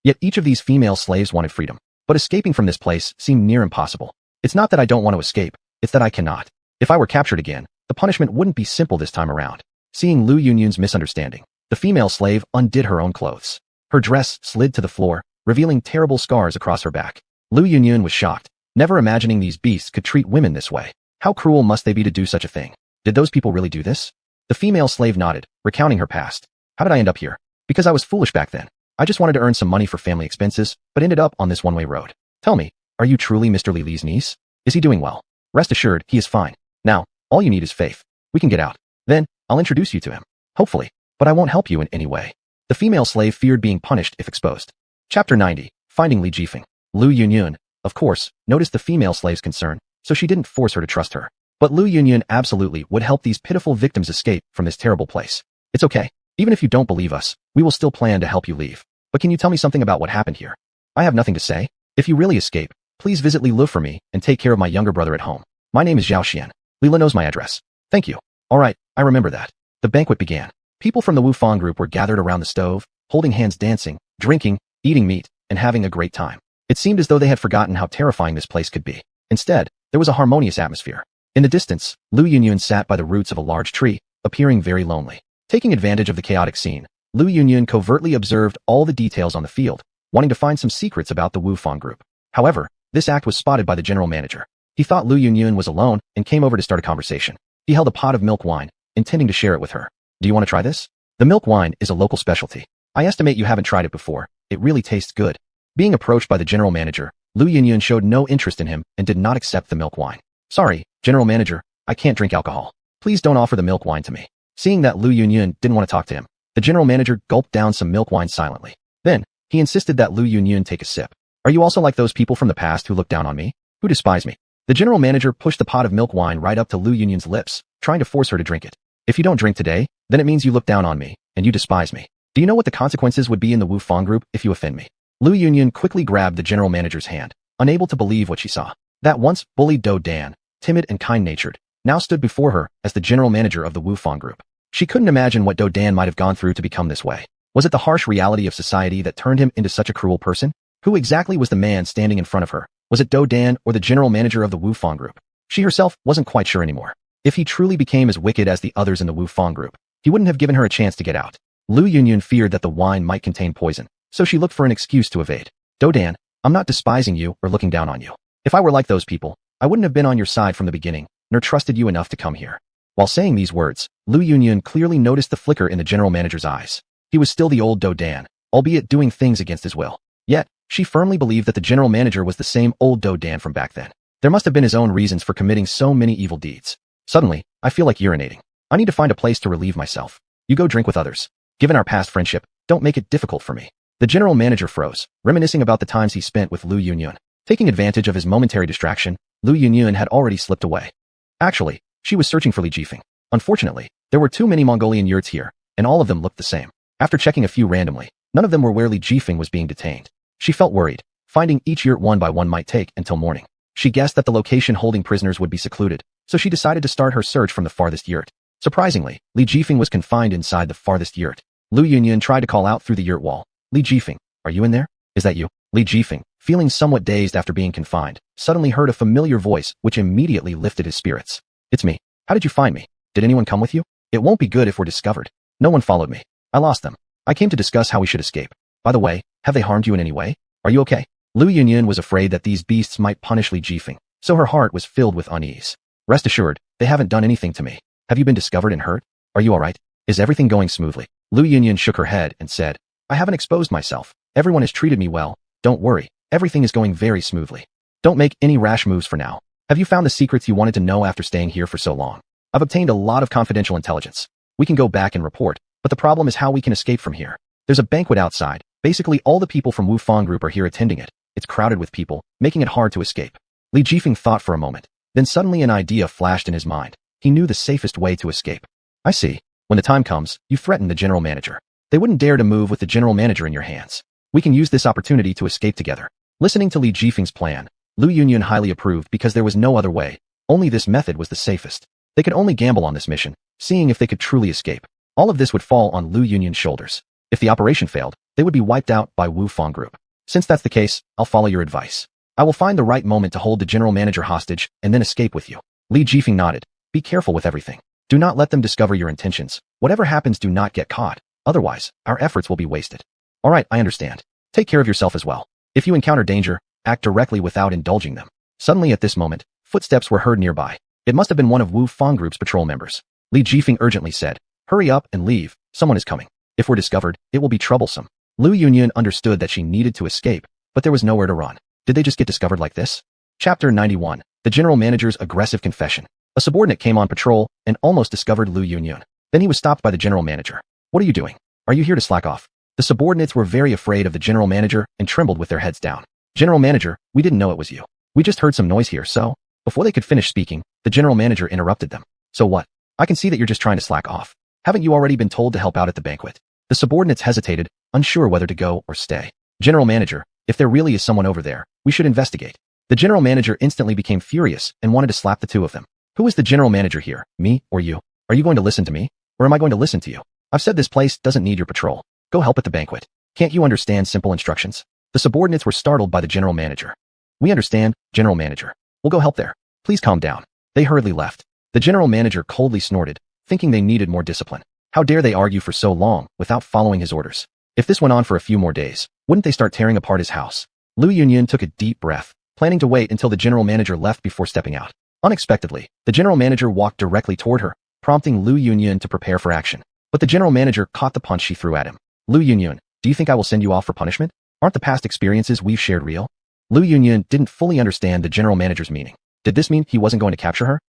[SPEAKER 1] Yet each of these female slaves wanted freedom. But escaping from this place seemed near impossible. It's not that I don't want to escape, it's that I cannot. If I were captured again, the punishment wouldn't be simple this time around. Seeing Lu Yunyun's misunderstanding, the female slave undid her own clothes. Her dress slid to the floor, revealing terrible scars across her back. Lu Yunyun was shocked, never imagining these beasts could treat women this way. How cruel must they be to do such a thing? Did those people really do this? The female slave nodded, recounting her past. How did I end up here? Because I was foolish back then. I just wanted to earn some money for family expenses, but ended up on this one-way road. Tell me, are you truly Mr. Li Li's niece? Is he doing well? Rest assured, he is fine. Now, all you need is faith. We can get out. Then, I'll introduce you to him. Hopefully. But I won't help you in any way. The female slave feared being punished if exposed. Chapter 90. Finding Li Jifeng. Lu Yunyun, of course, noticed the female slave's concern, so she didn't force her to trust her. But Lu Yunyun absolutely would help these pitiful victims escape from this terrible place. It's okay. Even if you don't believe us, we will still plan to help you leave. But can you tell me something about what happened here? I have nothing to say. If you really escape, please visit Li Lu for me and take care of my younger brother at home. My name is Zhao Xian. Li Lu knows my address. Thank you. All right, I remember that. The banquet began. People from the Wufang group were gathered around the stove, holding hands dancing, drinking, eating meat, and having a great time. It seemed as though they had forgotten how terrifying this place could be. Instead, there was a harmonious atmosphere. In the distance, Lu Yunyun sat by the roots of a large tree, appearing very lonely. Taking advantage of the chaotic scene, Lu Yunyun covertly observed all the details on the field, wanting to find some secrets about the Wu Fang group. However, this act was spotted by the general manager. He thought Lu Yunyun was alone and came over to start a conversation. He held a pot of milk wine, intending to share it with her. Do you want to try this? The milk wine is a local specialty. I estimate you haven't tried it before. It really tastes good. Being approached by the general manager, Lu Yunyun showed no interest in him and did not accept the milk wine. Sorry, general manager, I can't drink alcohol. Please don't offer the milk wine to me. Seeing that Lu Yunyun didn't want to talk to him, the general manager gulped down some milk wine silently. Then, he insisted that Lu Yunyun take a sip. Are you also like those people from the past who look down on me? Who despise me? The general manager pushed the pot of milk wine right up to Lu Yunyun's lips, trying to force her to drink it. If you don't drink today, then it means you look down on me, and you despise me. Do you know what the consequences would be in the Wu Fang group if you offend me? Lu Yunyun quickly grabbed the general manager's hand, unable to believe what she saw. That once bullied Do Dan, timid and kind-natured, now stood before her as the general manager of the Wu Fang group. She couldn't imagine what Do Dan might have gone through to become this way. Was it the harsh reality of society that turned him into such a cruel person? Who exactly was the man standing in front of her? Was it Do Dan or the general manager of the Wu Fang group? She herself wasn't quite sure anymore. If he truly became as wicked as the others in the Wu Fang group, he wouldn't have given her a chance to get out. Lu Yunyun feared that the wine might contain poison, so she looked for an excuse to evade. Do Dan, I'm not despising you or looking down on you. If I were like those people, I wouldn't have been on your side from the beginning, nor trusted you enough to come here. While saying these words, Lu Yunyun clearly noticed the flicker in the general manager's eyes. He was still the old Do Dan, albeit doing things against his will. Yet, she firmly believed that the general manager was the same old Do Dan from back then. There must have been his own reasons for committing so many evil deeds. Suddenly, I feel like urinating. I need to find a place to relieve myself. You go drink with others. Given our past friendship, don't make it difficult for me. The general manager froze, reminiscing about the times he spent with Lu Yunyun. Taking advantage of his momentary distraction, Lu Yunyun had already slipped away. Actually, she was searching for Li Jifeng. Unfortunately, there were too many Mongolian yurts here, and all of them looked the same. After checking a few randomly, none of them were where Li Jifeng was being detained. She felt worried. Finding each yurt one by one might take until morning. She guessed that the location holding prisoners would be secluded, so she decided to start her search from the farthest yurt. Surprisingly, Li Jifeng was confined inside the farthest yurt. Lu Yunyun tried to call out through the yurt wall. Li Jifeng, are you in there? Is that you? Li Jifeng, feeling somewhat dazed after being confined, suddenly heard a familiar voice which immediately lifted his spirits. It's me. How did you find me? Did anyone come with you? It won't be good if we're discovered. No one followed me. I lost them. I came to discuss how we should escape. By the way, have they harmed you in any way? Are you okay? Lu Yunyun was afraid that these beasts might punish Li Jifeng, so her heart was filled with unease. Rest assured, they haven't done anything to me. Have you been discovered and hurt? Are you alright? Is everything going smoothly? Lu Yunyun shook her head and said, I haven't exposed myself. Everyone has treated me well. Don't worry. Everything is going very smoothly. Don't make any rash moves for now. Have you found the secrets you wanted to know after staying here for so long? I've obtained a lot of confidential intelligence. We can go back and report, but the problem is how we can escape from here. There's a banquet outside. Basically all the people from Wu Fang group are here attending it. It's crowded with people, making it hard to escape. Li Jifeng thought for a moment. Then suddenly an idea flashed in his mind. He knew the safest way to escape. I see. When the time comes, you threaten the general manager. They wouldn't dare to move with the general manager in your hands. We can use this opportunity to escape together. Listening to Li Jifeng's plan, Lu Yunyun highly approved because there was no other way. Only this method was the safest. They could only gamble on this mission, seeing if they could truly escape. All of this would fall on Lu Yunyun's shoulders. If the operation failed, they would be wiped out by Wu Fang group. Since that's the case, I'll follow your advice. I will find the right moment to hold the general manager hostage and then escape with you. Li Jifeng nodded. Be careful with everything. Do not let them discover your intentions. Whatever happens, do not get caught. Otherwise, our efforts will be wasted. All right, I understand. Take care of yourself as well. If you encounter danger, act directly without indulging them. Suddenly at this moment, footsteps were heard nearby. It must have been one of Wu Fang group's patrol members. Li Jifeng urgently said, hurry up and leave. Someone is coming. If we're discovered, it will be troublesome. Lu Yunyun understood that she needed to escape, but there was nowhere to run. Did they just get discovered like this? Chapter 91. The general manager's aggressive confession. A subordinate came on patrol and almost discovered Lu Yunyun. Then he was stopped by the general manager. What are you doing? Are you here to slack off? The subordinates were very afraid of the general manager and trembled with their heads down. General manager, we didn't know it was you. We just heard some noise here, so... Before they could finish speaking, the general manager interrupted them. So what? I can see that you're just trying to slack off. Haven't you already been told to help out at the banquet? The subordinates hesitated, unsure whether to go or stay. General manager, if there really is someone over there, we should investigate. The general manager instantly became furious and wanted to slap the two of them. Who is the general manager here, me or you? Are you going to listen to me? Or am I going to listen to you? I've said this place doesn't need your patrol. Go help at the banquet. Can't you understand simple instructions? The subordinates were startled by the general manager. "We understand, general manager. We'll go help there. Please calm down." They hurriedly left. The general manager coldly snorted, thinking they needed more discipline. How dare they argue for so long without following his orders? If this went on for a few more days, wouldn't they start tearing apart his house? Lu Yunyun took a deep breath, planning to wait until the general manager left before stepping out. Unexpectedly, the general manager walked directly toward her, prompting Lu Yunyun to prepare for action. But the general manager caught the punch she threw at him. "Lu Yunyun, do you think I will send you off for punishment? Aren't the past experiences we've shared real?" Lu Yunyun didn't fully understand the general manager's meaning. Did this mean he wasn't going to capture her?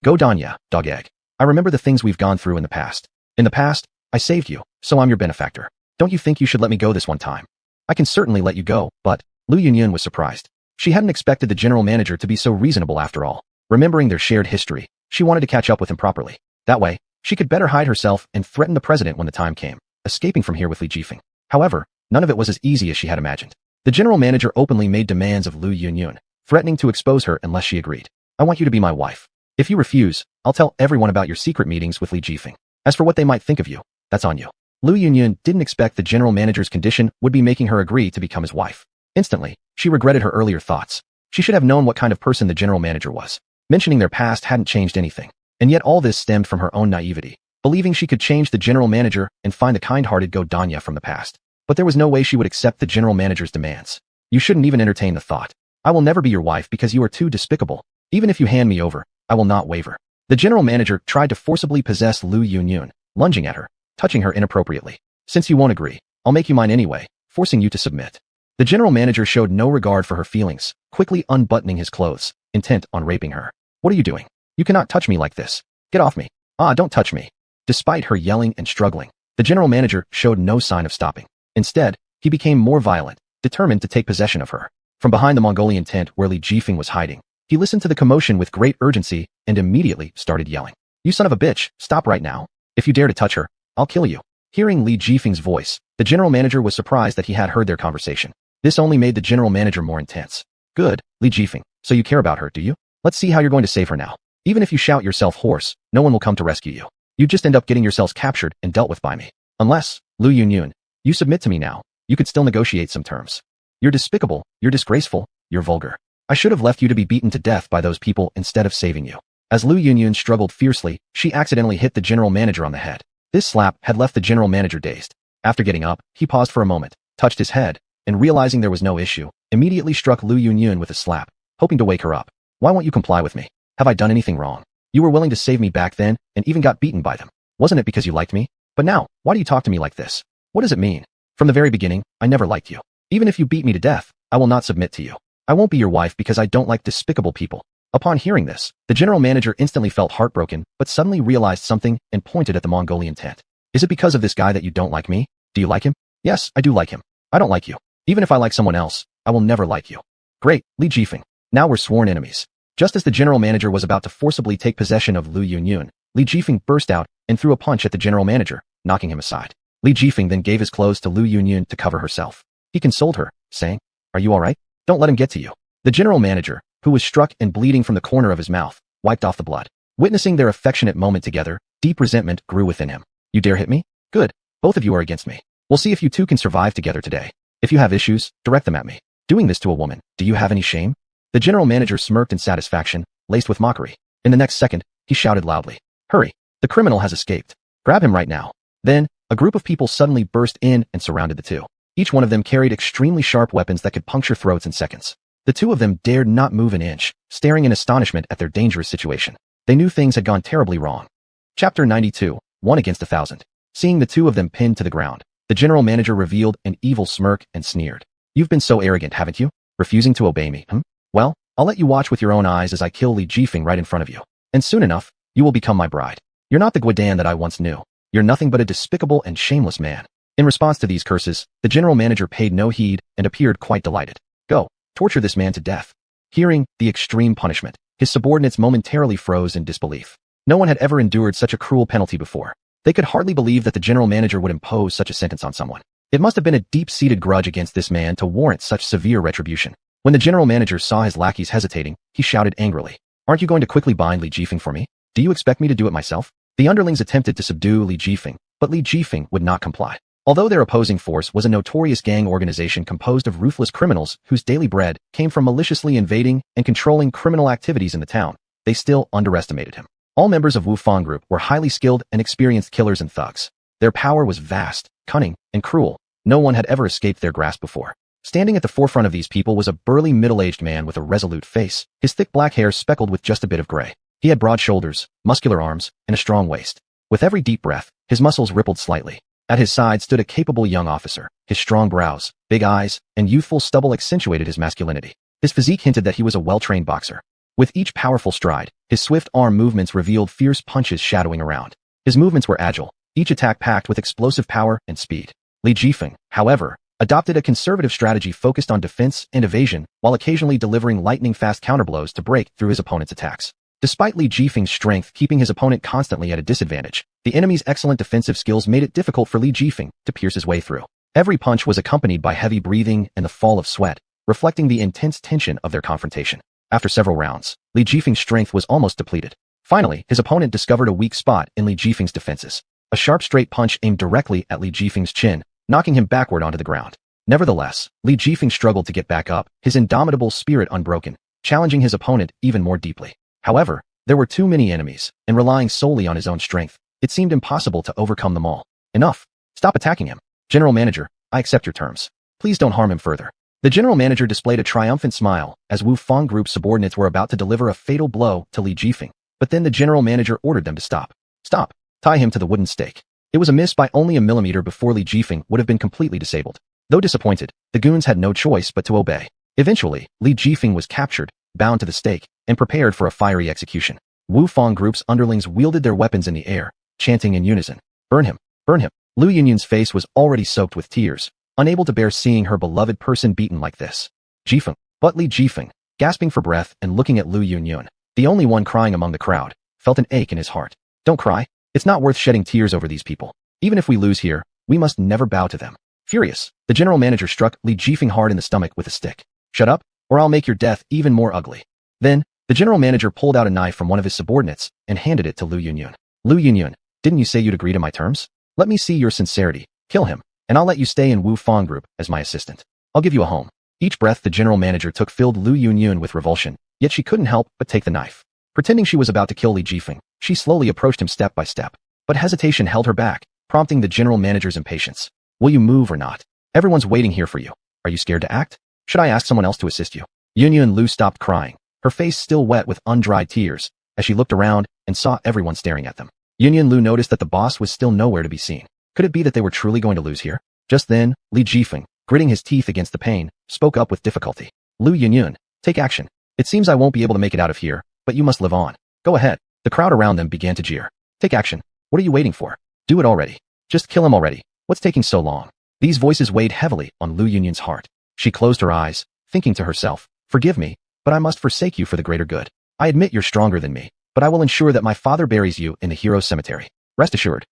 [SPEAKER 1] "Go Danya, dog egg. I remember the things we've gone through in the past. In the past, I saved you, so I'm your benefactor. Don't you think you should let me go this one time?" "I can certainly let you go, but..." Lu Yunyun was surprised. She hadn't expected the general manager to be so reasonable after all. Remembering their shared history, she wanted to catch up with him properly. That way, she could better hide herself and threaten the president when the time came, escaping from here with Li Jifeng. However, none of it was as easy as she had imagined. The general manager openly made demands of Lu Yunyun, threatening to expose her unless she agreed. "I want you to be my wife. If you refuse, I'll tell everyone about your secret meetings with Li Jifeng. As for what they might think of you, that's on you." Lu Yunyun didn't expect the general manager's condition would be making her agree to become his wife. Instantly, she regretted her earlier thoughts. She should have known what kind of person the general manager was. Mentioning their past hadn't changed anything, and yet all this stemmed from her own naivety, believing she could change the general manager and find the kind-hearted Danya from the past. But there was no way she would accept the general manager's demands. "You shouldn't even entertain the thought. I will never be your wife because you are too despicable. Even if you hand me over, I will not waver." The general manager tried to forcibly possess Lu Yunyun, lunging at her, touching her inappropriately. "Since you won't agree, I'll make you mine anyway, forcing you to submit." The general manager showed no regard for her feelings, quickly unbuttoning his clothes, intent on raping her. "What are you doing? You cannot touch me like this. Get off me. Ah, don't touch me." Despite her yelling and struggling, the general manager showed no sign of stopping. Instead, he became more violent, determined to take possession of her. From behind the Mongolian tent where Li Jifeng was hiding, he listened to the commotion with great urgency and immediately started yelling. "You son of a bitch, stop right now. If you dare to touch her, I'll kill you." Hearing Li Jifeng's voice, the general manager was surprised that he had heard their conversation. This only made the general manager more intense. "Good, Li Jifeng, so you care about her, do you? Let's see how you're going to save her now. Even if you shout yourself hoarse, no one will come to rescue you. You just end up getting yourselves captured and dealt with by me. Unless, Lu Yunyun, you submit to me now, you could still negotiate some terms. You're despicable, you're disgraceful, you're vulgar. I should have left you to be beaten to death by those people instead of saving you." As Lu Yunyun struggled fiercely, she accidentally hit the general manager on the head. This slap had left the general manager dazed. After getting up, he paused for a moment, touched his head, and realizing there was no issue, immediately struck Lu Yunyun with a slap, hoping to wake her up. "Why won't you comply with me? Have I done anything wrong? You were willing to save me back then and even got beaten by them. Wasn't it because you liked me? But now, why do you talk to me like this? What does it mean? From the very beginning, I never liked you. Even if you beat me to death, I will not submit to you. I won't be your wife because I don't like despicable people." Upon hearing this, the general manager instantly felt heartbroken, but suddenly realized something and pointed at the Mongolian tent. "Is it because of this guy that you don't like me? Do you like him?" "Yes, I do like him. I don't like you. Even if I like someone else, I will never like you." "Great, Li Jifeng. Now we're sworn enemies." Just as the general manager was about to forcibly take possession of Lu Yunyun, Li Jifeng burst out and threw a punch at the general manager, knocking him aside. Li Jifeng then gave his clothes to Lu Yunyun to cover herself. He consoled her, saying, "Are you all right? Don't let him get to you." The general manager, who was struck and bleeding from the corner of his mouth, wiped off the blood. Witnessing their affectionate moment together, deep resentment grew within him. "You dare hit me? Good. Both of you are against me. We'll see if you two can survive together today. If you have issues, direct them at me. Doing this to a woman, do you have any shame?" The general manager smirked in satisfaction, laced with mockery. In the next second, he shouted loudly, "Hurry! The criminal has escaped. Grab him right now." Then, a group of people suddenly burst in and surrounded the two. Each one of them carried extremely sharp weapons that could puncture throats in seconds. The two of them dared not move an inch, staring in astonishment at their dangerous situation. They knew things had gone terribly wrong. Chapter 92, 1 against 1,000. Seeing the two of them pinned to the ground, the general manager revealed an evil smirk and sneered. "You've been so arrogant, haven't you? Refusing to obey me, Well, I'll let you watch with your own eyes as I kill Li Jifeng right in front of you. And soon enough, you will become my bride. You're not the Guidan that I once knew. You're nothing but a despicable and shameless man." In response to these curses, the general manager paid no heed and appeared quite delighted. "Go, torture this man to death." Hearing the extreme punishment, his subordinates momentarily froze in disbelief. No one had ever endured such a cruel penalty before. They could hardly believe that the general manager would impose such a sentence on someone. It must have been a deep-seated grudge against this man to warrant such severe retribution. When the general manager saw his lackeys hesitating, he shouted angrily, "Aren't you going to quickly bind Li Jifeng for me? Do you expect me to do it myself?" The underlings attempted to subdue Li Jifeng, but Li Jifeng would not comply. Although their opposing force was a notorious gang organization composed of ruthless criminals whose daily bread came from maliciously invading and controlling criminal activities in the town, they still underestimated him. All members of Xuanhuan Group were highly skilled and experienced killers and thugs. Their power was vast, cunning, and cruel. No one had ever escaped their grasp before. Standing at the forefront of these people was a burly middle-aged man with a resolute face, his thick black hair speckled with just a bit of gray. He had broad shoulders, muscular arms, and a strong waist. With every deep breath, his muscles rippled slightly. At his side stood a capable young officer. His strong brows, big eyes, and youthful stubble accentuated his masculinity. His physique hinted that he was a well-trained boxer. With each powerful stride, his swift arm movements revealed fierce punches shadowing around. His movements were agile, each attack packed with explosive power and speed. Li Jifeng, however, adopted a conservative strategy focused on defense and evasion while occasionally delivering lightning-fast counterblows to break through his opponent's attacks. Despite Li Jifeng's strength keeping his opponent constantly at a disadvantage, the enemy's excellent defensive skills made it difficult for Li Jifeng to pierce his way through. Every punch was accompanied by heavy breathing and the fall of sweat, reflecting the intense tension of their confrontation. After several rounds, Li Jifeng's strength was almost depleted. Finally, his opponent discovered a weak spot in Li Jifeng's defenses. A sharp straight punch aimed directly at Li Jifeng's chin, knocking him backward onto the ground. Nevertheless, Li Jifeng struggled to get back up, his indomitable spirit unbroken, challenging his opponent even more deeply. However, there were too many enemies, and relying solely on his own strength, it seemed impossible to overcome them all. Enough. Stop attacking him. General Manager, I accept your terms. Please don't harm him further. The general manager displayed a triumphant smile as Xuanhuan Group's subordinates were about to deliver a fatal blow to Li Jifeng, but then the general manager ordered them to stop. Stop. Tie him to the wooden stake. It was a miss by only a millimeter before Li Jifeng would have been completely disabled. Though disappointed, the goons had no choice but to obey. Eventually, Li Jifeng was captured, bound to the stake, and prepared for a fiery execution. Xuanhuan Group's underlings wielded their weapons in the air, chanting in unison, "Burn him! Burn him!" Lu Yunyun's face was already soaked with tears, unable to bear seeing her beloved person beaten like this. Jifeng. But Li Jifeng, gasping for breath and looking at Lu Yunyun, the only one crying among the crowd, felt an ache in his heart. Don't cry. It's not worth shedding tears over these people. Even if we lose here, we must never bow to them. Furious, the general manager struck Li Jifeng hard in the stomach with a stick. Shut up, or I'll make your death even more ugly. Then, the general manager pulled out a knife from one of his subordinates and handed it to Lu Yunyun. Lu Yunyun, didn't you say you'd agree to my terms? Let me see your sincerity. Kill him, and I'll let you stay in Xuanhuan Group as my assistant. I'll give you a home. Each breath the general manager took filled Lu Yunyun with revulsion, yet she couldn't help but take the knife. Pretending she was about to kill Li Jifeng, she slowly approached him step by step. But hesitation held her back, prompting the general manager's impatience. Will you move or not? Everyone's waiting here for you. Are you scared to act? Should I ask someone else to assist you? Yunyun Lu stopped crying, her face still wet with undried tears, as she looked around and saw everyone staring at them. Yunyun Lu noticed that the boss was still nowhere to be seen. Could it be that they were truly going to lose here? Just then, Li Jifeng, gritting his teeth against the pain, spoke up with difficulty. Lu Yunyun, take action. It seems I won't be able to make it out of here, but you must live on. Go ahead. The crowd around them began to jeer. Take action. What are you waiting for? Do it already. Just kill him already. What's taking so long? These voices weighed heavily on Lu Yunyun's heart. She closed her eyes, thinking to herself, forgive me, but I must forsake you for the greater good. I admit you're stronger than me, but I will ensure that my father buries you in the hero's cemetery. Rest assured.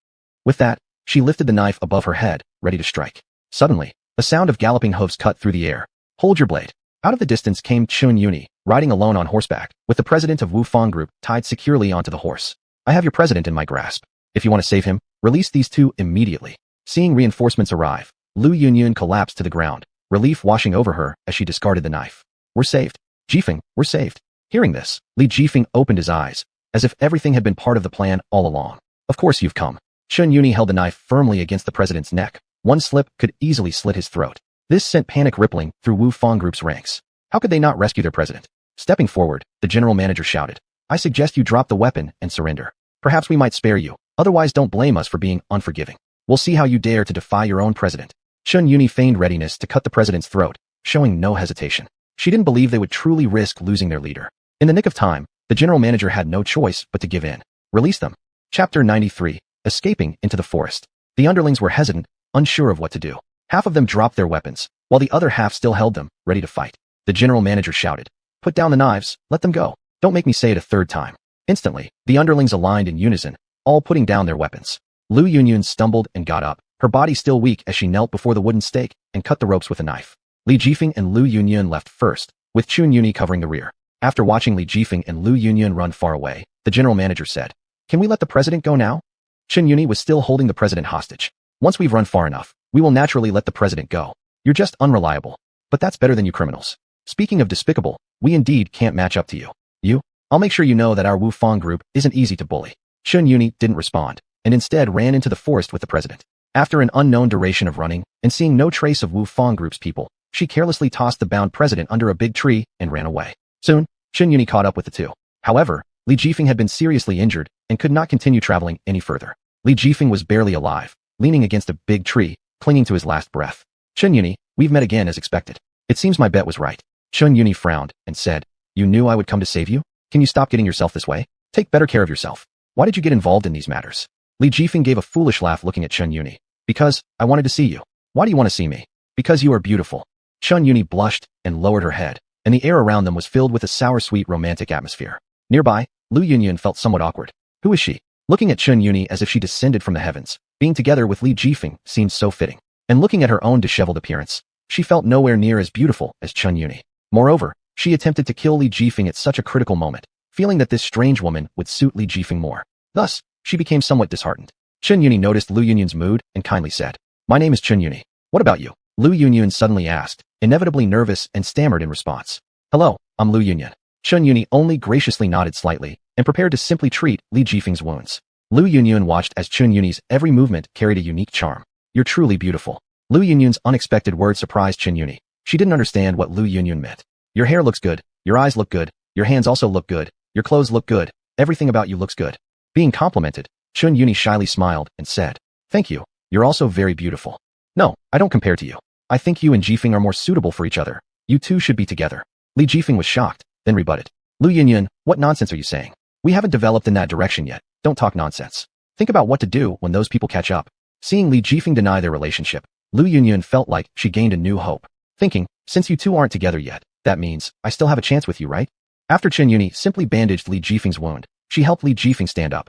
[SPEAKER 1] With that, she lifted the knife above her head, ready to strike. Suddenly, a sound of galloping hooves cut through the air. Hold your blade. Out of the distance came Chun Yuni, riding alone on horseback, with the president of Xuanhuan Group tied securely onto the horse. I have your president in my grasp. If you want to save him, release these two immediately. Seeing reinforcements arrive, Lu Yunyun collapsed to the ground, relief washing over her as she discarded the knife. We're saved. Jifeng, we're saved. Hearing this, Li Jifeng opened his eyes, as if everything had been part of the plan all along. Of course you've come. Chun Yuni held the knife firmly against the president's neck. One slip could easily slit his throat. This sent panic rippling through Xuanhuan Group's ranks. How could they not rescue their president? Stepping forward, the general manager shouted, I suggest you drop the weapon and surrender. Perhaps we might spare you, otherwise don't blame us for being unforgiving. We'll see how you dare to defy your own president. Chun Yuni feigned readiness to cut the president's throat, showing no hesitation. She didn't believe they would truly risk losing their leader. In the nick of time, the general manager had no choice but to give in. Release them. Chapter 93. Escaping into the forest. The underlings were hesitant, unsure of what to do. Half of them dropped their weapons, while the other half still held them, ready to fight. The general manager shouted, put down the knives, let them go. Don't make me say it a third time. Instantly, the underlings aligned in unison, all putting down their weapons. Lu Yunyun stumbled and got up, her body still weak as she knelt before the wooden stake and cut the ropes with a knife. Li Jifeng and Lu Yunyun left first, with Chun Yuni covering the rear. After watching Li Jifeng and Lu Yunyun run far away, the general manager said, can we let the president go now? Chun Yuni was still holding the president hostage. Once we've run far enough, we will naturally let the president go. You're just unreliable. But that's better than you criminals. Speaking of despicable, we indeed can't match up to you. I'll make sure you know that our Wu Fang group isn't easy to bully. Xuanhuan didn't respond, and instead ran into the forest with the president. After an unknown duration of running, and seeing no trace of Wu Fang group's people, she carelessly tossed the bound president under a big tree and ran away. Soon, Xuanhuan caught up with the two. However, Li Jifeng had been seriously injured and could not continue traveling any further. Li Jifeng was barely alive, leaning against a big tree, clinging to his last breath. Xuanhuan, we've met again as expected. It seems my bet was right. Xuanhuan frowned and said, You knew I would come to save you? Can you stop getting yourself this way? Take better care of yourself. Why did you get involved in these matters? Li Jifeng gave a foolish laugh looking at Xuanhuan. Because I wanted to see you. Why do you want to see me? Because you are beautiful. Xuanhuan blushed and lowered her head, and the air around them was filled with a sour-sweet romantic atmosphere. Nearby, Lu Yunyun felt somewhat awkward. Who is she? Looking at Xuanhuan as if she descended from the heavens, being together with Li Jifeng seemed so fitting. And looking at her own disheveled appearance, she felt nowhere near as beautiful as Xuanhuan. Moreover, she attempted to kill Li Jifeng at such a critical moment, feeling that this strange woman would suit Li Jifeng more. Thus, she became somewhat disheartened. Xuanhuan noticed Lu Yunyun's mood and kindly said, My name is Xuanhuan. What about you? Lu Yunyun suddenly asked, inevitably nervous and stammered in response. Hello, I'm Lu Yunyun. Xuanhuan only graciously nodded slightly and prepared to simply treat Li Jifeng's wounds. Lu Yunyun watched as Xuanhuan's every movement carried a unique charm. You're truly beautiful. Lu Yunyun's unexpected word surprised Xuanhuan. She didn't understand what Lu Yunyun meant. Your hair looks good, your eyes look good, your hands also look good, your clothes look good, everything about you looks good. Being complimented, Xuanhuan shyly smiled and said, Thank you, you're also very beautiful. No, I don't compare to you. I think you and Jifeng are more suitable for each other. You two should be together. Li Jifeng was shocked, then rebutted. Lu Yunyun, what nonsense are you saying? We haven't developed in that direction yet. Don't talk nonsense. Think about what to do when those people catch up. Seeing Li Jifeng deny their relationship, Lu Yunyun felt like she gained a new hope. Thinking, since you two aren't together yet, that means I still have a chance with you, right? After Xuanhuan simply bandaged Li Jifeng's wound, she helped Li Jifeng stand up.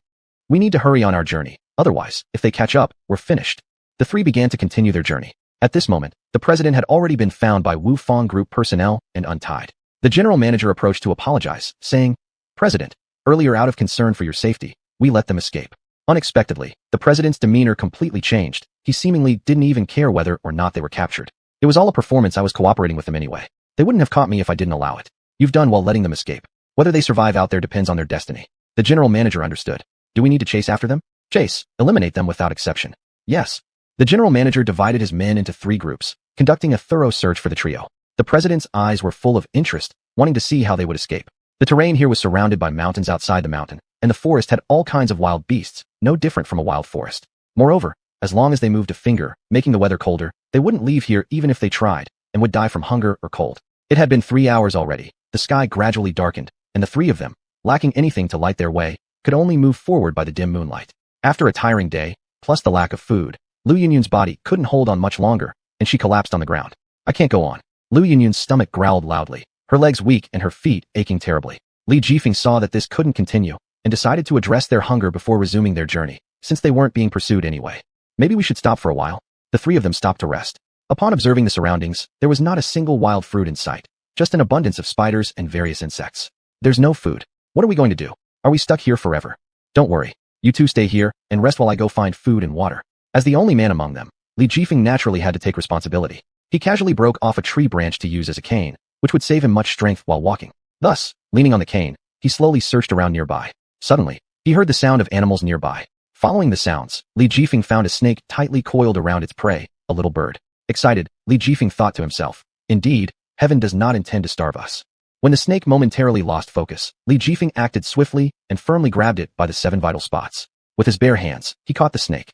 [SPEAKER 1] We need to hurry on our journey, otherwise, if they catch up, we're finished. The three began to continue their journey. At this moment, the president had already been found by Wu Fang Group personnel and untied. The general manager approached to apologize, saying, President, earlier out of concern for your safety, we let them escape. Unexpectedly, the president's demeanor completely changed. He seemingly didn't even care whether or not they were captured. It was all a performance. I was cooperating with them anyway. They wouldn't have caught me if I didn't allow it. You've done well letting them escape. Whether they survive out there depends on their destiny. The general manager understood. Do we need to chase after them? Chase, eliminate them without exception. Yes. The general manager divided his men into 3 groups, conducting a thorough search for the trio. The president's eyes were full of interest, wanting to see how they would escape. The terrain here was surrounded by mountains outside the mountain, and the forest had all kinds of wild beasts, no different from a wild forest. Moreover, as long as they moved a finger, making the weather colder, they wouldn't leave here even if they tried, and would die from hunger or cold. It had been 3 hours already. The sky gradually darkened, and the 3 of them, lacking anything to light their way, could only move forward by the dim moonlight. After a tiring day, plus the lack of food, Lu Yunyun's body couldn't hold on much longer, and she collapsed on the ground. I can't go on. Lu Yunyun's stomach growled loudly, her legs weak and her feet aching terribly. Li Jifeng saw that this couldn't continue, and decided to address their hunger before resuming their journey, since they weren't being pursued anyway. Maybe we should stop for a while. The 3 of them stopped to rest. Upon observing the surroundings, there was not a single wild fruit in sight, just an abundance of spiders and various insects. There's no food. What are we going to do? Are we stuck here forever? Don't worry. You two stay here and rest while I go find food and water. As the only man among them, Li Jifeng naturally had to take responsibility. He casually broke off a tree branch to use as a cane, which would save him much strength while walking. Thus, leaning on the cane, he slowly searched around nearby. Suddenly, he heard the sound of animals nearby. Following the sounds, Li Jifeng found a snake tightly coiled around its prey, a little bird. Excited, Li Jifeng thought to himself, Indeed, heaven does not intend to starve us. When the snake momentarily lost focus, Li Jifeng acted swiftly and firmly grabbed it by the 7 vital spots. With his bare hands, he caught the snake.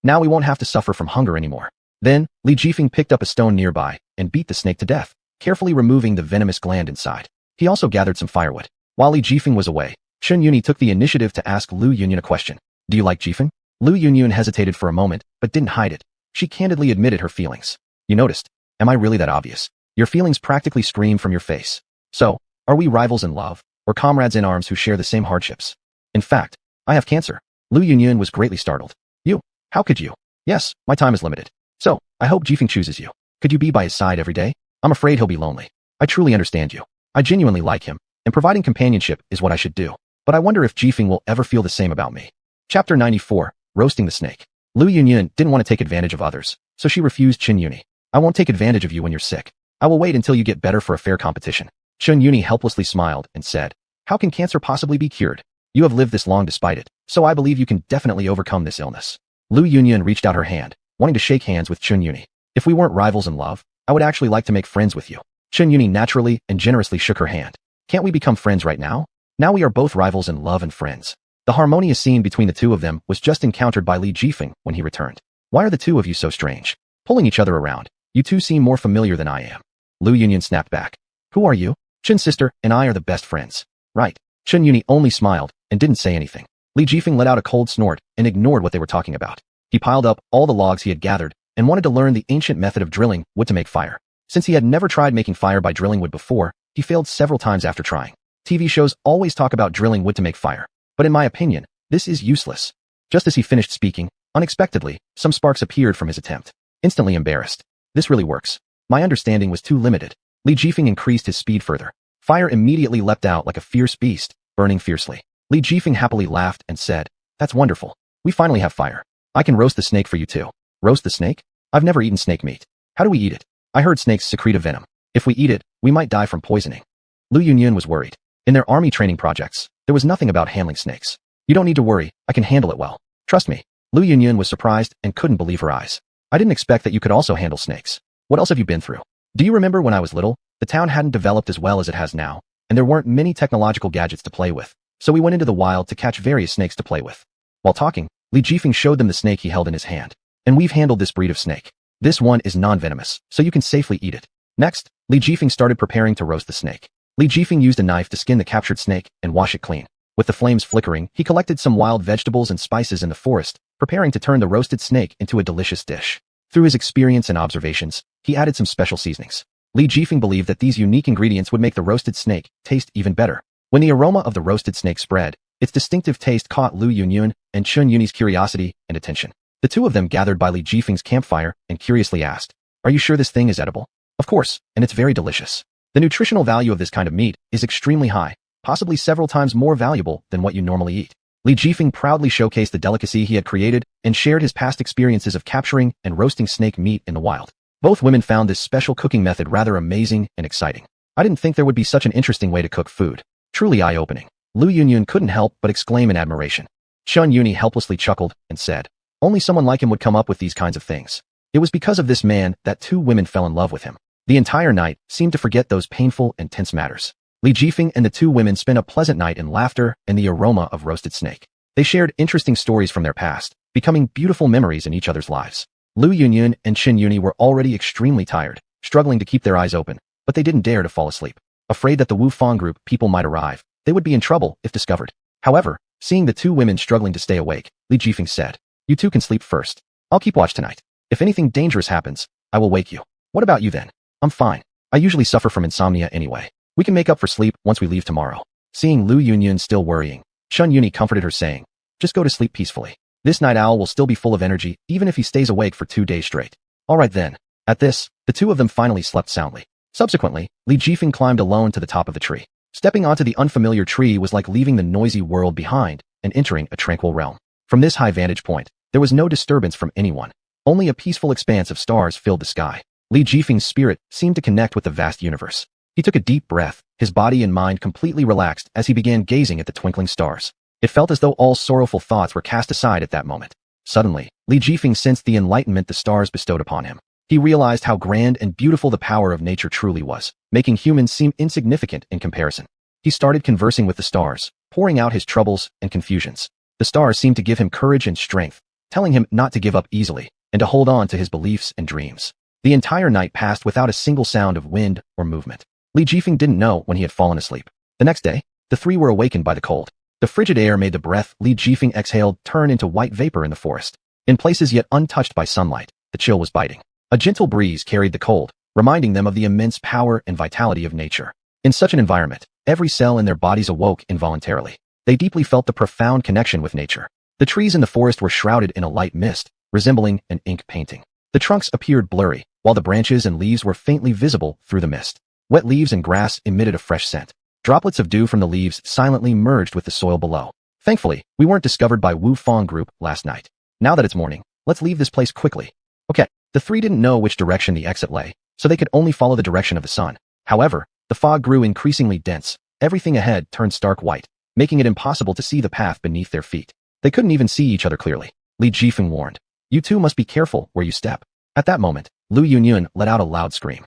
[SPEAKER 1] Now we won't have to suffer from hunger anymore. Then, Li Jifeng picked up a stone nearby and beat the snake to death, carefully removing the venomous gland inside. He also gathered some firewood. While Li Jifeng was away, Xuanhuan took the initiative to ask Lu Yunyun a question. Do you like Jifeng? Lu Yunyun hesitated for a moment, but didn't hide it. She candidly admitted her feelings. You noticed? Am I really that obvious? Your feelings practically scream from your face. So, are we rivals in love, or comrades in arms who share the same hardships? In fact, I have cancer. Lu Yunyun was greatly startled. You? How could you? Yes, my time is limited. So, I hope Jifeng chooses you. Could you be by his side every day? I'm afraid he'll be lonely. I truly understand you. I genuinely like him, and providing companionship is what I should do. But I wonder if Jifeng will ever feel the same about me. Chapter 94, Roasting the Snake. Lu Yunyun didn't want to take advantage of others, so she refused Qin Yuni. I won't take advantage of you when you're sick. I will wait until you get better for a fair competition. Qin Yuni helplessly smiled and said, how can cancer possibly be cured? You have lived this long despite it, so I believe you can definitely overcome this illness. Lu Yunyun reached out her hand, wanting to shake hands with Qin Yuni. If we weren't rivals in love, I would actually like to make friends with you. Qin Yuni naturally and generously shook her hand. Can't we become friends right now? Now we are both rivals in love and friends. The harmonious scene between the two of them was just encountered by Li Jifeng when he returned. Why are the two of you so strange? Pulling each other around. You two seem more familiar than I am. Lu Yunyun snapped back. Who are you? Qin's sister and I are the best friends. Right. Qin Yuni only smiled and didn't say anything. Li Jifeng let out a cold snort and ignored what they were talking about. He piled up all the logs he had gathered and wanted to learn the ancient method of drilling wood to make fire. Since he had never tried making fire by drilling wood before, he failed several times after trying. TV shows always talk about drilling wood to make fire, but in my opinion, this is useless. Just as he finished speaking, unexpectedly, some sparks appeared from his attempt. Instantly embarrassed. This really works. My understanding was too limited. Li Jifeng increased his speed further. Fire immediately leapt out like a fierce beast, burning fiercely. Li Jifeng happily laughed and said, that's wonderful. We finally have fire. I can roast the snake for you too. Roast the snake? I've never eaten snake meat. How do we eat it? I heard snakes secrete a venom. If we eat it, we might die from poisoning. Lu Yunyun was worried. In their army training projects, there was nothing about handling snakes. You don't need to worry, I can handle it well. Trust me. Lu Yunyun was surprised and couldn't believe her eyes. I didn't expect that you could also handle snakes. What else have you been through? Do you remember when I was little? The town hadn't developed as well as it has now, and there weren't many technological gadgets to play with, so we went into the wild to catch various snakes to play with. While talking, Li Jifeng showed them the snake he held in his hand. And we've handled this breed of snake. This one is non-venomous, so you can safely eat it. Next, Li Jifeng started preparing to roast the snake. Li Jifeng used a knife to skin the captured snake and wash it clean. With the flames flickering, he collected some wild vegetables and spices in the forest, preparing to turn the roasted snake into a delicious dish. Through his experience and observations, he added some special seasonings. Li Jifeng believed that these unique ingredients would make the roasted snake taste even better. When the aroma of the roasted snake spread, its distinctive taste caught Lu Yunyun and Qin Yuni's curiosity and attention. The two of them gathered by Li Jifeng's campfire and curiously asked, are you sure this thing is edible? Of course, and it's very delicious. The nutritional value of this kind of meat is extremely high, possibly several times more valuable than what you normally eat. Li Jifeng proudly showcased the delicacy he had created and shared his past experiences of capturing and roasting snake meat in the wild. Both women found this special cooking method rather amazing and exciting. I didn't think there would be such an interesting way to cook food. Truly eye-opening. Lu Yunyun couldn't help but exclaim in admiration. Qin Yuni helplessly chuckled and said, only someone like him would come up with these kinds of things. It was because of this man that two women fell in love with him. The entire night seemed to forget those painful and tense matters. Li Jifeng and the two women spent a pleasant night in laughter and the aroma of roasted snake. They shared interesting stories from their past, becoming beautiful memories in each other's lives. Lu Yunyun and Qin Yuni were already extremely tired, struggling to keep their eyes open, but they didn't dare to fall asleep. Afraid that the Wu Fang group people might arrive, they would be in trouble if discovered. However, seeing the two women struggling to stay awake, Li Jifeng said, you two can sleep first. I'll keep watch tonight. If anything dangerous happens, I will wake you. What about you then? I'm fine. I usually suffer from insomnia anyway. We can make up for sleep once we leave tomorrow. Seeing Lu Yunyun still worrying, Qin Yuni comforted her saying, just go to sleep peacefully. This night owl will still be full of energy even if he stays awake for 2 days straight. Alright then. At this, the two of them finally slept soundly. Subsequently, Li Jifeng climbed alone to the top of the tree. Stepping onto the unfamiliar tree was like leaving the noisy world behind and entering a tranquil realm. From this high vantage point, there was no disturbance from anyone. Only a peaceful expanse of stars filled the sky. Li Jifeng's spirit seemed to connect with the vast universe. He took a deep breath, his body and mind completely relaxed as he began gazing at the twinkling stars. It felt as though all sorrowful thoughts were cast aside at that moment. Suddenly, Li Jifeng sensed the enlightenment the stars bestowed upon him. He realized how grand and beautiful the power of nature truly was, making humans seem insignificant in comparison. He started conversing with the stars, pouring out his troubles and confusions. The stars seemed to give him courage and strength, telling him not to give up easily and to hold on to his beliefs and dreams. The entire night passed without a single sound of wind or movement. Li Jifeng didn't know when he had fallen asleep. The next day, the three were awakened by the cold. The frigid air made the breath Li Jifeng exhaled turn into white vapor in the forest. In places yet untouched by sunlight, the chill was biting. A gentle breeze carried the cold, reminding them of the immense power and vitality of nature. In such an environment, every cell in their bodies awoke involuntarily. They deeply felt the profound connection with nature. The trees in the forest were shrouded in a light mist, resembling an ink painting. The trunks appeared blurry, while the branches and leaves were faintly visible through the mist. Wet leaves and grass emitted a fresh scent. Droplets of dew from the leaves silently merged with the soil below. Thankfully, we weren't discovered by Wu Fang group last night. Now that it's morning, let's leave this place quickly. Okay, the three didn't know which direction the exit lay, so they could only follow the direction of the sun. However, the fog grew increasingly dense. Everything ahead turned stark white, making it impossible to see the path beneath their feet. They couldn't even see each other clearly. Li Jifeng warned, "You two must be careful where you step." At that moment, Lu Yunyun let out a loud scream.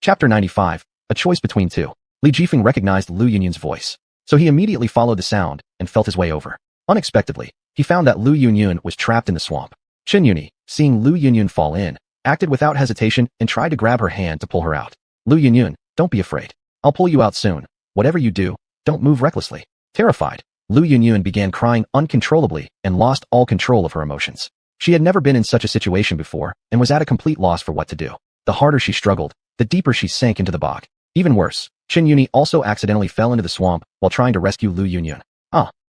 [SPEAKER 1] Chapter 95, A Choice Between Two. Li Jifeng recognized Lu Yunyun's voice, so he immediately followed the sound and felt his way over. Unexpectedly, he found that Lu Yunyun was trapped in the swamp. Chen Yuni, seeing Lu Yunyun fall in, acted without hesitation and tried to grab her hand to pull her out. "Lu Yunyun, don't be afraid. I'll pull you out soon. Whatever you do, don't move recklessly." Terrified, Lu Yunyun began crying uncontrollably and lost all control of her emotions. She had never been in such a situation before and was at a complete loss for what to do. The harder she struggled, the deeper she sank into the bog. Even worse, Chen Yuni also accidentally fell into the swamp while trying to rescue Lu Yunyun.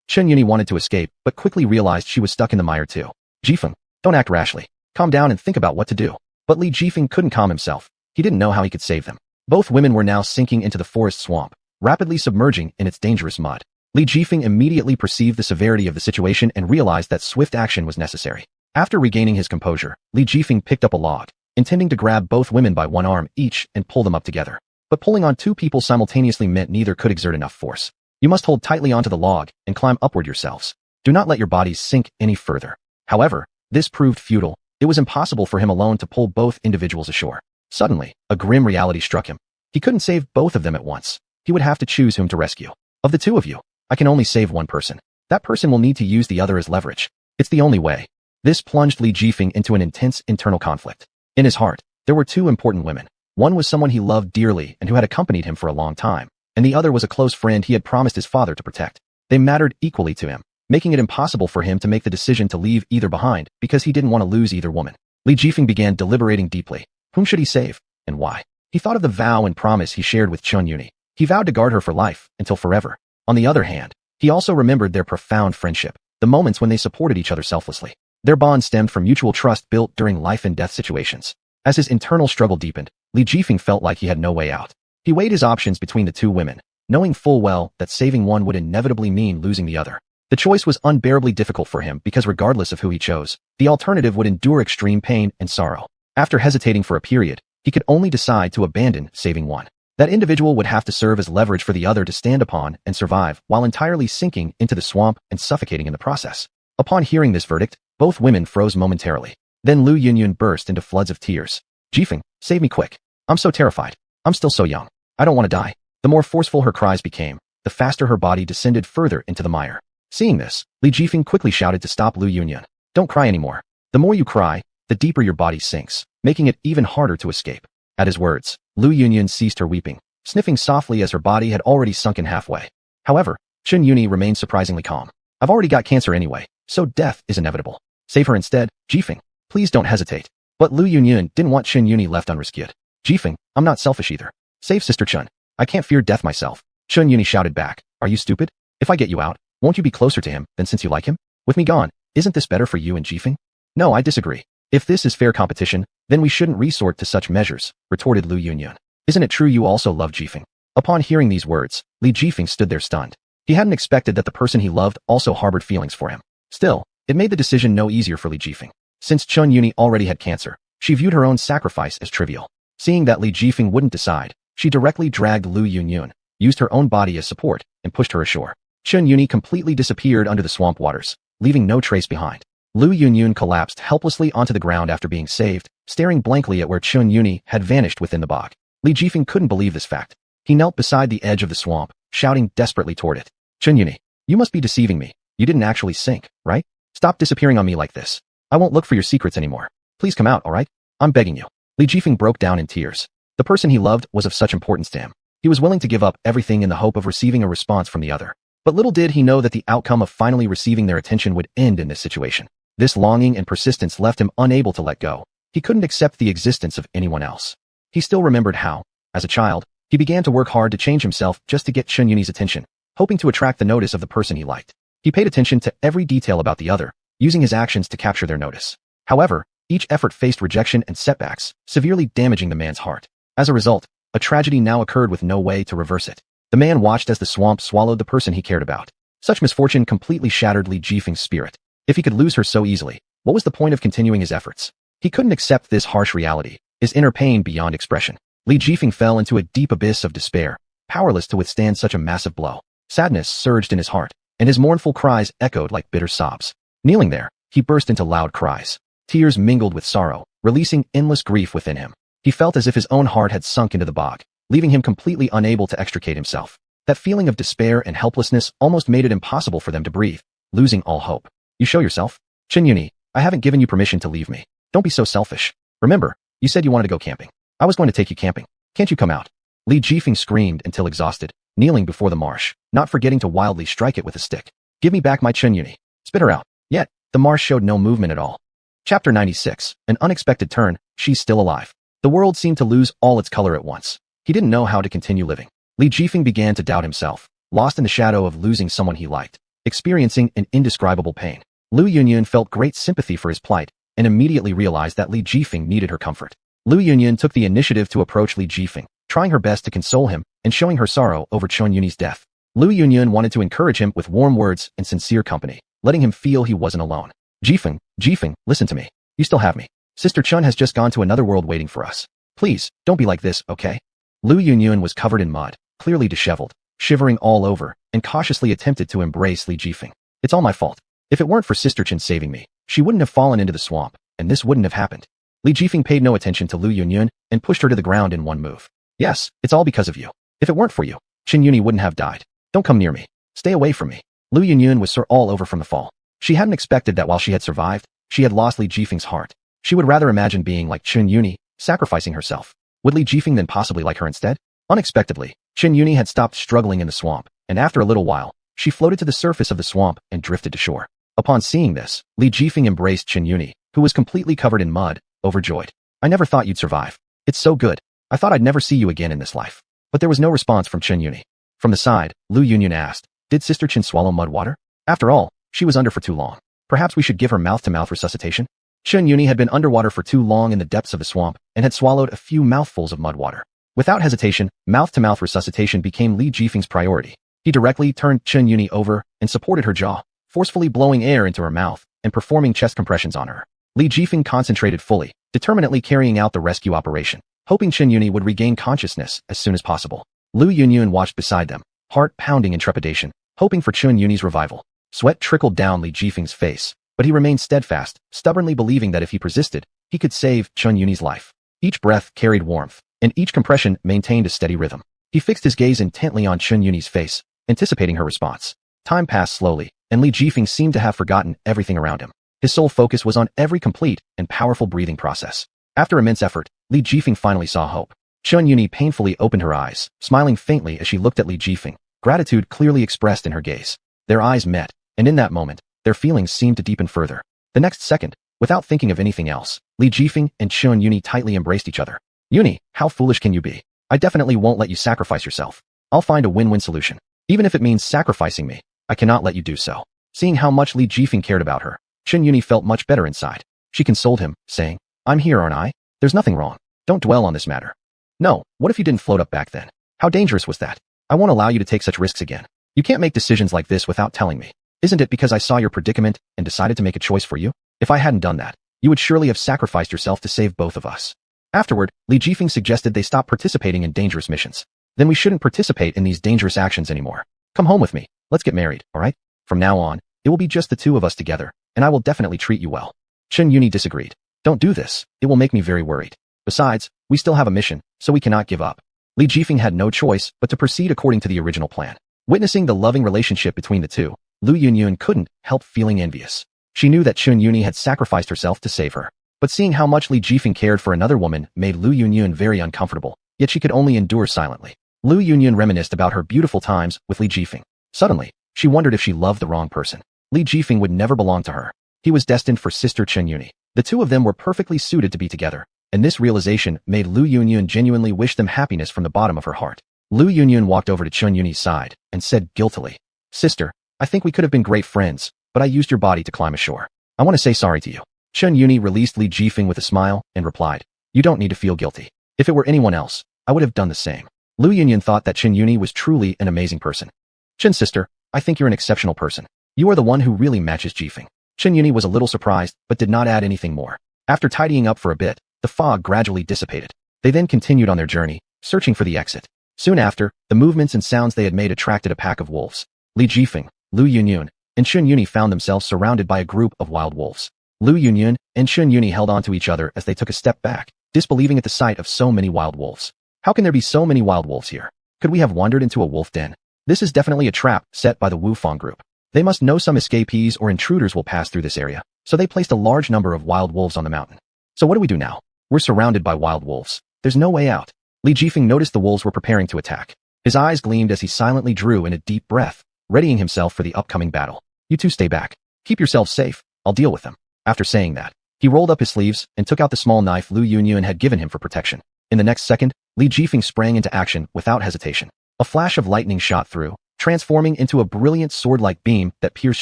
[SPEAKER 1] Chen Yuni wanted to escape, but quickly realized she was stuck in the mire too. "Jifeng, don't act rashly. Calm down and think about what to do." But Li Jifeng couldn't calm himself. He didn't know how he could save them. Both women were now sinking into the forest swamp, rapidly submerging in its dangerous mud. Li Jifeng immediately perceived the severity of the situation and realized that swift action was necessary. After regaining his composure, Li Jifeng picked up a log, intending to grab both women by one arm each and pull them up together. But pulling on two people simultaneously meant neither could exert enough force. "You must hold tightly onto the log and climb upward yourselves. Do not let your bodies sink any further." However, this proved futile. It was impossible for him alone to pull both individuals ashore. Suddenly, a grim reality struck him. He couldn't save both of them at once. He would have to choose whom to rescue. "Of the two of you, I can only save one person. That person will need to use the other as leverage. It's the only way." This plunged Li Jifeng into an intense internal conflict. In his heart, there were two important women. One was someone he loved dearly and who had accompanied him for a long time, and the other was a close friend he had promised his father to protect. They mattered equally to him, making it impossible for him to make the decision to leave either behind because he didn't want to lose either woman. Li Jifeng began deliberating deeply. Whom should he save, and why? He thought of the vow and promise he shared with Chen Yuni. He vowed to guard her for life, until forever. On the other hand, he also remembered their profound friendship, the moments when they supported each other selflessly. Their bond stemmed from mutual trust built during life and death situations. As his internal struggle deepened, Li Jifeng felt like he had no way out. He weighed his options between the two women, knowing full well that saving one would inevitably mean losing the other. The choice was unbearably difficult for him because regardless of who he chose, the alternative would endure extreme pain and sorrow. After hesitating for a period, he could only decide to abandon saving one. That individual would have to serve as leverage for the other to stand upon and survive while entirely sinking into the swamp and suffocating in the process. Upon hearing this verdict, both women froze momentarily. Then Lu Yunyun burst into floods of tears. "Jifeng, save me quick. I'm so terrified. I'm still so young. I don't want to die." The more forceful her cries became, the faster her body descended further into the mire. Seeing this, Li Jifeng quickly shouted to stop Lu Yunyun. "Don't cry anymore. The more you cry, the deeper your body sinks, making it even harder to escape." At his words, Lu Yunyun ceased her weeping, sniffing softly as her body had already sunken halfway. However, Chen Yuni remained surprisingly calm. "I've already got cancer anyway, so death is inevitable. Save her instead, Jifeng. Please don't hesitate." But Lu Yunyun didn't want Chen Yuni left unrescued. "Jifeng, I'm not selfish either. Save Sister Chen. I can't fear death myself." Chen Yuni shouted back. "Are you stupid? If I get you out, won't you be closer to him than since you like him? With me gone, isn't this better for you and Jifeng?" "No, I disagree. If this is fair competition, then we shouldn't resort to such measures," retorted Lu Yunyun. "Isn't it true you also love Jifeng?" Upon hearing these words, Li Jifeng stood there stunned. He hadn't expected that the person he loved also harbored feelings for him. Still, it made the decision no easier for Li Jifeng. Since Chen Yuni already had cancer, she viewed her own sacrifice as trivial. Seeing that Li Jifeng wouldn't decide, she directly dragged Lu Yunyun, used her own body as support, and pushed her ashore. Chen Yuni completely disappeared under the swamp waters, leaving no trace behind. Lu Yunyun collapsed helplessly onto the ground after being saved, staring blankly at where Chen Yuni had vanished within the bog. Li Jifeng couldn't believe this fact. He knelt beside the edge of the swamp, shouting desperately toward it. "Chen Yuni, you must be deceiving me. You didn't actually sink, right? Stop disappearing on me like this. I won't look for your secrets anymore. Please come out, all right? I'm begging you." Li Jifeng broke down in tears. The person he loved was of such importance to him. He was willing to give up everything in the hope of receiving a response from the other. But little did he know that the outcome of finally receiving their attention would end in this situation. This longing and persistence left him unable to let go. He couldn't accept the existence of anyone else. He still remembered how, as a child, he began to work hard to change himself just to get Chen Yuni's attention, hoping to attract the notice of the person he liked. He paid attention to every detail about the other, using his actions to capture their notice. However, each effort faced rejection and setbacks, severely damaging the man's heart. As a result, a tragedy now occurred with no way to reverse it. The man watched as the swamp swallowed the person he cared about. Such misfortune completely shattered Li Jifeng's spirit. If he could lose her so easily, What was the point of continuing his efforts? He couldn't accept this harsh reality, his inner pain beyond expression. Li Jifeng fell into a deep abyss of despair, powerless to withstand such a massive blow. Sadness surged in his heart, and his mournful cries echoed like bitter sobs. Kneeling there, he burst into loud cries. Tears mingled with sorrow, releasing endless grief within him. He felt as if his own heart had sunk into the bog, leaving him completely unable to extricate himself. That feeling of despair and helplessness almost made it impossible for them to breathe, losing all hope. You show yourself? Xuanhuan, I haven't given you permission to leave me. Don't be so selfish. Remember, you said you wanted to go camping. I was going to take you camping. Can't you come out? Li Jifeng screamed until exhausted, kneeling before the marsh, not forgetting to wildly strike it with a stick. Give me back my Xuanhuan. Spit her out. Yet, the marsh showed no movement at all. Chapter 96, an unexpected turn, she's still alive. The world seemed to lose all its color at once. He didn't know how to continue living. Li Jifeng began to doubt himself, lost in the shadow of losing someone he liked, experiencing an indescribable pain. Lu Yunyun felt great sympathy for his plight, and immediately realized that Li Jifeng needed her comfort. Lu Yunyun took the initiative to approach Li Jifeng, trying her best to console him and showing her sorrow over Xuanhuan's death. Lu Yunyun wanted to encourage him with warm words and sincere company, letting him feel he wasn't alone. Jifeng, listen to me. You still have me. Sister Chun has just gone to another world waiting for us. Please, don't be like this, okay? Lu Yunyun was covered in mud, clearly disheveled, shivering all over, and cautiously attempted to embrace Li Jifeng. It's all my fault. If it weren't for Sister Chun saving me, she wouldn't have fallen into the swamp, and this wouldn't have happened. Li Jifeng paid no attention to Lu Yunyun and pushed her to the ground in one move. Yes, it's all because of you. If it weren't for you, Xuanhuan wouldn't have died. Don't come near me. Stay away from me. Lu Yunyun was sore all over from the fall. She hadn't expected that while she had survived, she had lost Li Jifeng's heart. She would rather imagine being like Xuanhuan, sacrificing herself. Would Li Jifeng then possibly like her instead? Unexpectedly, Xuanhuan had stopped struggling in the swamp, and after a little while, she floated to the surface of the swamp and drifted to shore. Upon seeing this, Li Jifeng embraced Xuanhuan, who was completely covered in mud, overjoyed. I never thought you'd survive. It's so good. I thought I'd never see you again in this life. But there was no response from Xuanhuan. From the side, Lu Yunyun asked, did Sister Chun swallow mud water? After all, she was under for too long. Perhaps we should give her mouth-to-mouth resuscitation? Xuanhuan had been underwater for too long in the depths of the swamp and had swallowed a few mouthfuls of mud water. Without hesitation, mouth-to-mouth resuscitation became Li Jifeng's priority. He directly turned Xuanhuan over and supported her jaw, forcefully blowing air into her mouth and performing chest compressions on her. Li Jifeng concentrated fully, determinedly carrying out the rescue operation, hoping Xuanhuan would regain consciousness as soon as possible. Lu Yunyun watched beside them, heart pounding in trepidation, hoping for Xuanhuan's revival. Sweat trickled down Li Jifeng's face, but he remained steadfast, stubbornly believing that if he persisted, he could save Xuanhuan's life. Each breath carried warmth, and each compression maintained a steady rhythm. He fixed his gaze intently on Xuanhuan's face, anticipating her response. Time passed slowly, and Li Jifeng seemed to have forgotten everything around him. His sole focus was on every complete and powerful breathing process. After immense effort, Li Jifeng finally saw hope. Xuanhuan painfully opened her eyes, smiling faintly as she looked at Li Jifeng, gratitude clearly expressed in her gaze. Their eyes met, and in that moment, their feelings seemed to deepen further. The next second, without thinking of anything else, Li Jifeng and Xuanhuan tightly embraced each other. Yuni, how foolish can you be? I definitely won't let you sacrifice yourself. I'll find a win-win solution. Even if it means sacrificing me, I cannot let you do so. Seeing how much Li Jifeng cared about her, Xuanhuan felt much better inside. She consoled him, saying, I'm here, aren't I? There's nothing wrong. Don't dwell on this matter. No, what if you didn't float up back then? How dangerous was that? I won't allow you to take such risks again. You can't make decisions like this without telling me. Isn't it because I saw your predicament and decided to make a choice for you? If I hadn't done that, you would surely have sacrificed yourself to save both of us. Afterward, Li Jifeng suggested they stop participating in dangerous missions. Then we shouldn't participate in these dangerous actions anymore. Come home with me. Let's get married, alright? From now on, it will be just the two of us together, and I will definitely treat you well. Xuanhuan disagreed. Don't do this. It will make me very worried. Besides, we still have a mission, so we cannot give up. Li Jifeng had no choice but to proceed according to the original plan. Witnessing the loving relationship between the two, Lu Yunyun couldn't help feeling envious. She knew that Xuanhuan had sacrificed herself to save her. But seeing how much Li Jifeng cared for another woman made Lu Yunyun very uncomfortable, yet she could only endure silently. Lu Yunyun reminisced about her beautiful times with Li Jifeng. Suddenly, she wondered if she loved the wrong person. Li Jifeng would never belong to her. He was destined for Sister Xuanhuan. The two of them were perfectly suited to be together, and this realization made Lu Yunyun genuinely wish them happiness from the bottom of her heart. Lu Yunyun walked over to Xuanhuan's side and said guiltily, Sister, I think we could have been great friends, but I used your body to climb ashore. I want to say sorry to you. Xuanhuan released Li Jifeng with a smile and replied, You don't need to feel guilty. If it were anyone else, I would have done the same. Lu Yunyun thought that Xuanhuan was truly an amazing person. Chen sister, I think you're an exceptional person. You are the one who really matches Jifeng. Xuanhuan was a little surprised, but did not add anything more. After tidying up for a bit, the fog gradually dissipated. They then continued on their journey, searching for the exit. Soon after, the movements and sounds they had made attracted a pack of wolves. Li Jifeng, Lu Yunyun, and Xuanhuan found themselves surrounded by a group of wild wolves. Lu Yunyun and Xuanhuan held on to each other as they took a step back, disbelieving at the sight of so many wild wolves. How can there be so many wild wolves here? Could we have wandered into a wolf den? This is definitely a trap set by the Wufang group. They must know some escapees or intruders will pass through this area, so they placed a large number of wild wolves on the mountain. So what do we do now? We're surrounded by wild wolves. There's no way out. Li Jifeng noticed the wolves were preparing to attack. His eyes gleamed as he silently drew in a deep breath, readying himself for the upcoming battle. You two stay back. Keep yourselves safe. I'll deal with them. After saying that, he rolled up his sleeves and took out the small knife Lu Yunyun had given him for protection. In the next second, Li Jifeng sprang into action without hesitation. A flash of lightning shot through, transforming into a brilliant sword-like beam that pierced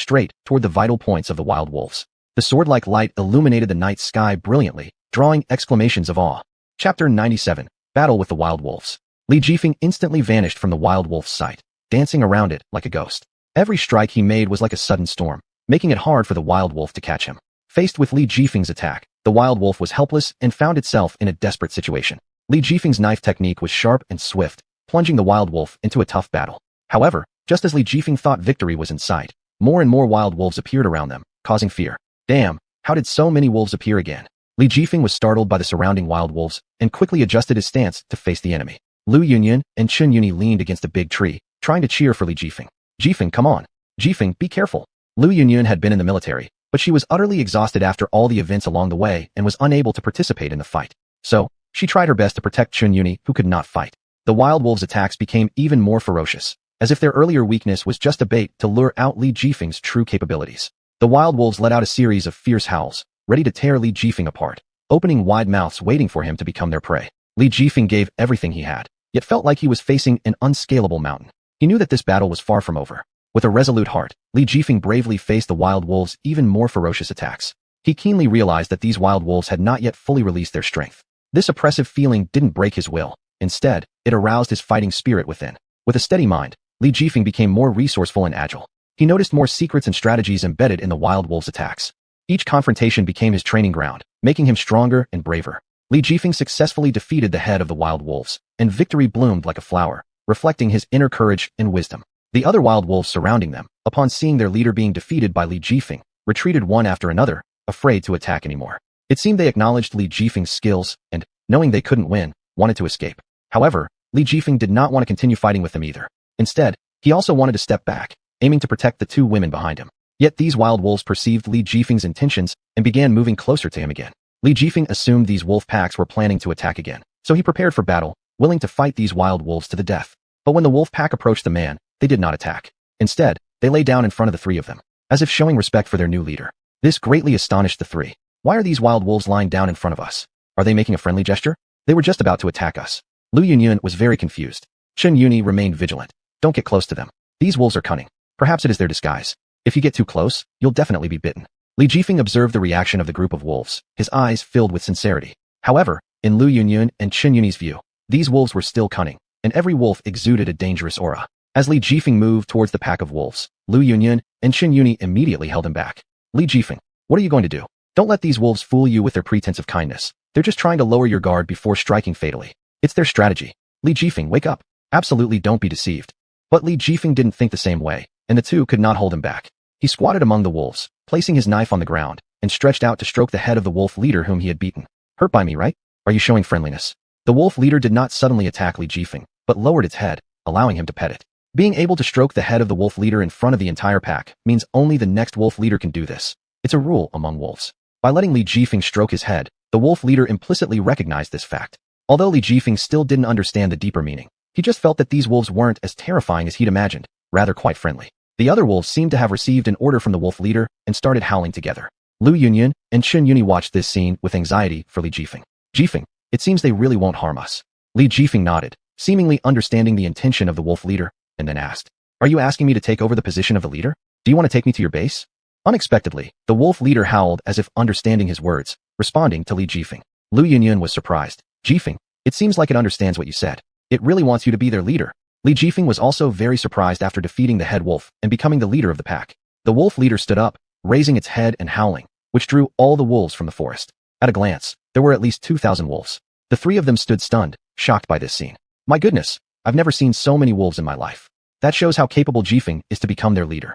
[SPEAKER 1] straight toward the vital points of the wild wolves. The sword-like light illuminated the night sky brilliantly, drawing exclamations of awe. Chapter 97, Battle with the Wild Wolves. Li Jifeng instantly vanished from the wild wolf's sight, dancing around it like a ghost. Every strike he made was like a sudden storm, making it hard for the wild wolf to catch him. Faced with Li Jifeng's attack, the wild wolf was helpless and found itself in a desperate situation. Li Jifeng's knife technique was sharp and swift, plunging the wild wolf into a tough battle. However, just as Li Jifeng thought victory was in sight, more and more wild wolves appeared around them, causing fear. Damn, how did so many wolves appear again? Li Jifeng was startled by the surrounding wild wolves and quickly adjusted his stance to face the enemy. Lu Yunyun and Xuanhuan leaned against a big tree, trying to cheer for Li Jifeng. Jifeng, come on. Jifeng, be careful. Lu Yunyun had been in the military, but she was utterly exhausted after all the events along the way and was unable to participate in the fight. So, she tried her best to protect Xuanhuan, who could not fight. The wild wolves' attacks became even more ferocious, as if their earlier weakness was just a bait to lure out Li Jifeng's true capabilities. The wild wolves let out a series of fierce howls, ready to tear Li Jifeng apart, opening wide mouths waiting for him to become their prey. Li Jifeng gave everything he had, yet felt like he was facing an unscalable mountain. He knew that this battle was far from over. With a resolute heart, Li Jifeng bravely faced the wild wolves' even more ferocious attacks. He keenly realized that these wild wolves had not yet fully released their strength. This oppressive feeling didn't break his will. Instead, it aroused his fighting spirit within. With a steady mind, Li Jifeng became more resourceful and agile. He noticed more secrets and strategies embedded in the wild wolves' attacks. Each confrontation became his training ground, making him stronger and braver. Li Jifeng successfully defeated the head of the wild wolves, and victory bloomed like a flower, reflecting his inner courage and wisdom. The other wild wolves surrounding them, upon seeing their leader being defeated by Li Jifeng, retreated one after another, afraid to attack anymore. It seemed they acknowledged Li Jifeng's skills and, knowing they couldn't win, wanted to escape. However, Li Jifeng did not want to continue fighting with them either. Instead, he also wanted to step back, aiming to protect the two women behind him. Yet these wild wolves perceived Li Jifeng's intentions and began moving closer to him again. Li Jifeng assumed these wolf packs were planning to attack again, so he prepared for battle, willing to fight these wild wolves to the death. But when the wolf pack approached the man, they did not attack. Instead, they lay down in front of the three of them, as if showing respect for their new leader. This greatly astonished the three. Why are these wild wolves lying down in front of us? Are they making a friendly gesture? They were just about to attack us. Lu Yunyun was very confused. Xuanhuan remained vigilant. Don't get close to them. These wolves are cunning. Perhaps it is their disguise. If you get too close, you'll definitely be bitten. Li Jifeng observed the reaction of the group of wolves, his eyes filled with sincerity. However, in Lu Yunyun and Xuanhuan's view, these wolves were still cunning, and every wolf exuded a dangerous aura. As Li Jifeng moved towards the pack of wolves, Lu Yunyun and Xuanhuan immediately held him back. Li Jifeng, what are you going to do? Don't let these wolves fool you with their pretense of kindness. They're just trying to lower your guard before striking fatally. It's their strategy. Li Jifeng, wake up. Absolutely don't be deceived. But Li Jifeng didn't think the same way, and the two could not hold him back. He squatted among the wolves, placing his knife on the ground, and stretched out to stroke the head of the wolf leader whom he had beaten. Hurt by me, right? Are you showing friendliness? The wolf leader did not suddenly attack Li Jifeng, but lowered its head, allowing him to pet it. Being able to stroke the head of the wolf leader in front of the entire pack means only the next wolf leader can do this. It's a rule among wolves. By letting Li Jifeng stroke his head, the wolf leader implicitly recognized this fact. Although Li Jifeng still didn't understand the deeper meaning, he just felt that these wolves weren't as terrifying as he'd imagined, rather quite friendly. The other wolves seemed to have received an order from the wolf leader and started howling together. Lu Yunyun and Xuanhuan watched this scene with anxiety for Li Jifeng. Jifeng, it seems they really won't harm us. Li Jifeng nodded, seemingly understanding the intention of the wolf leader, and then asked, are you asking me to take over the position of the leader? Do you want to take me to your base? Unexpectedly, the wolf leader howled as if understanding his words, responding to Li Jifeng. Lu Yunyun was surprised. Jifeng, it seems like it understands what you said. It really wants you to be their leader. Li Jifeng was also very surprised after defeating the head wolf and becoming the leader of the pack. The wolf leader stood up, raising its head and howling, which drew all the wolves from the forest. At a glance, there were at least 2,000 wolves. The three of them stood stunned, shocked by this scene. My goodness, I've never seen so many wolves in my life. That shows how capable Jifeng is to become their leader.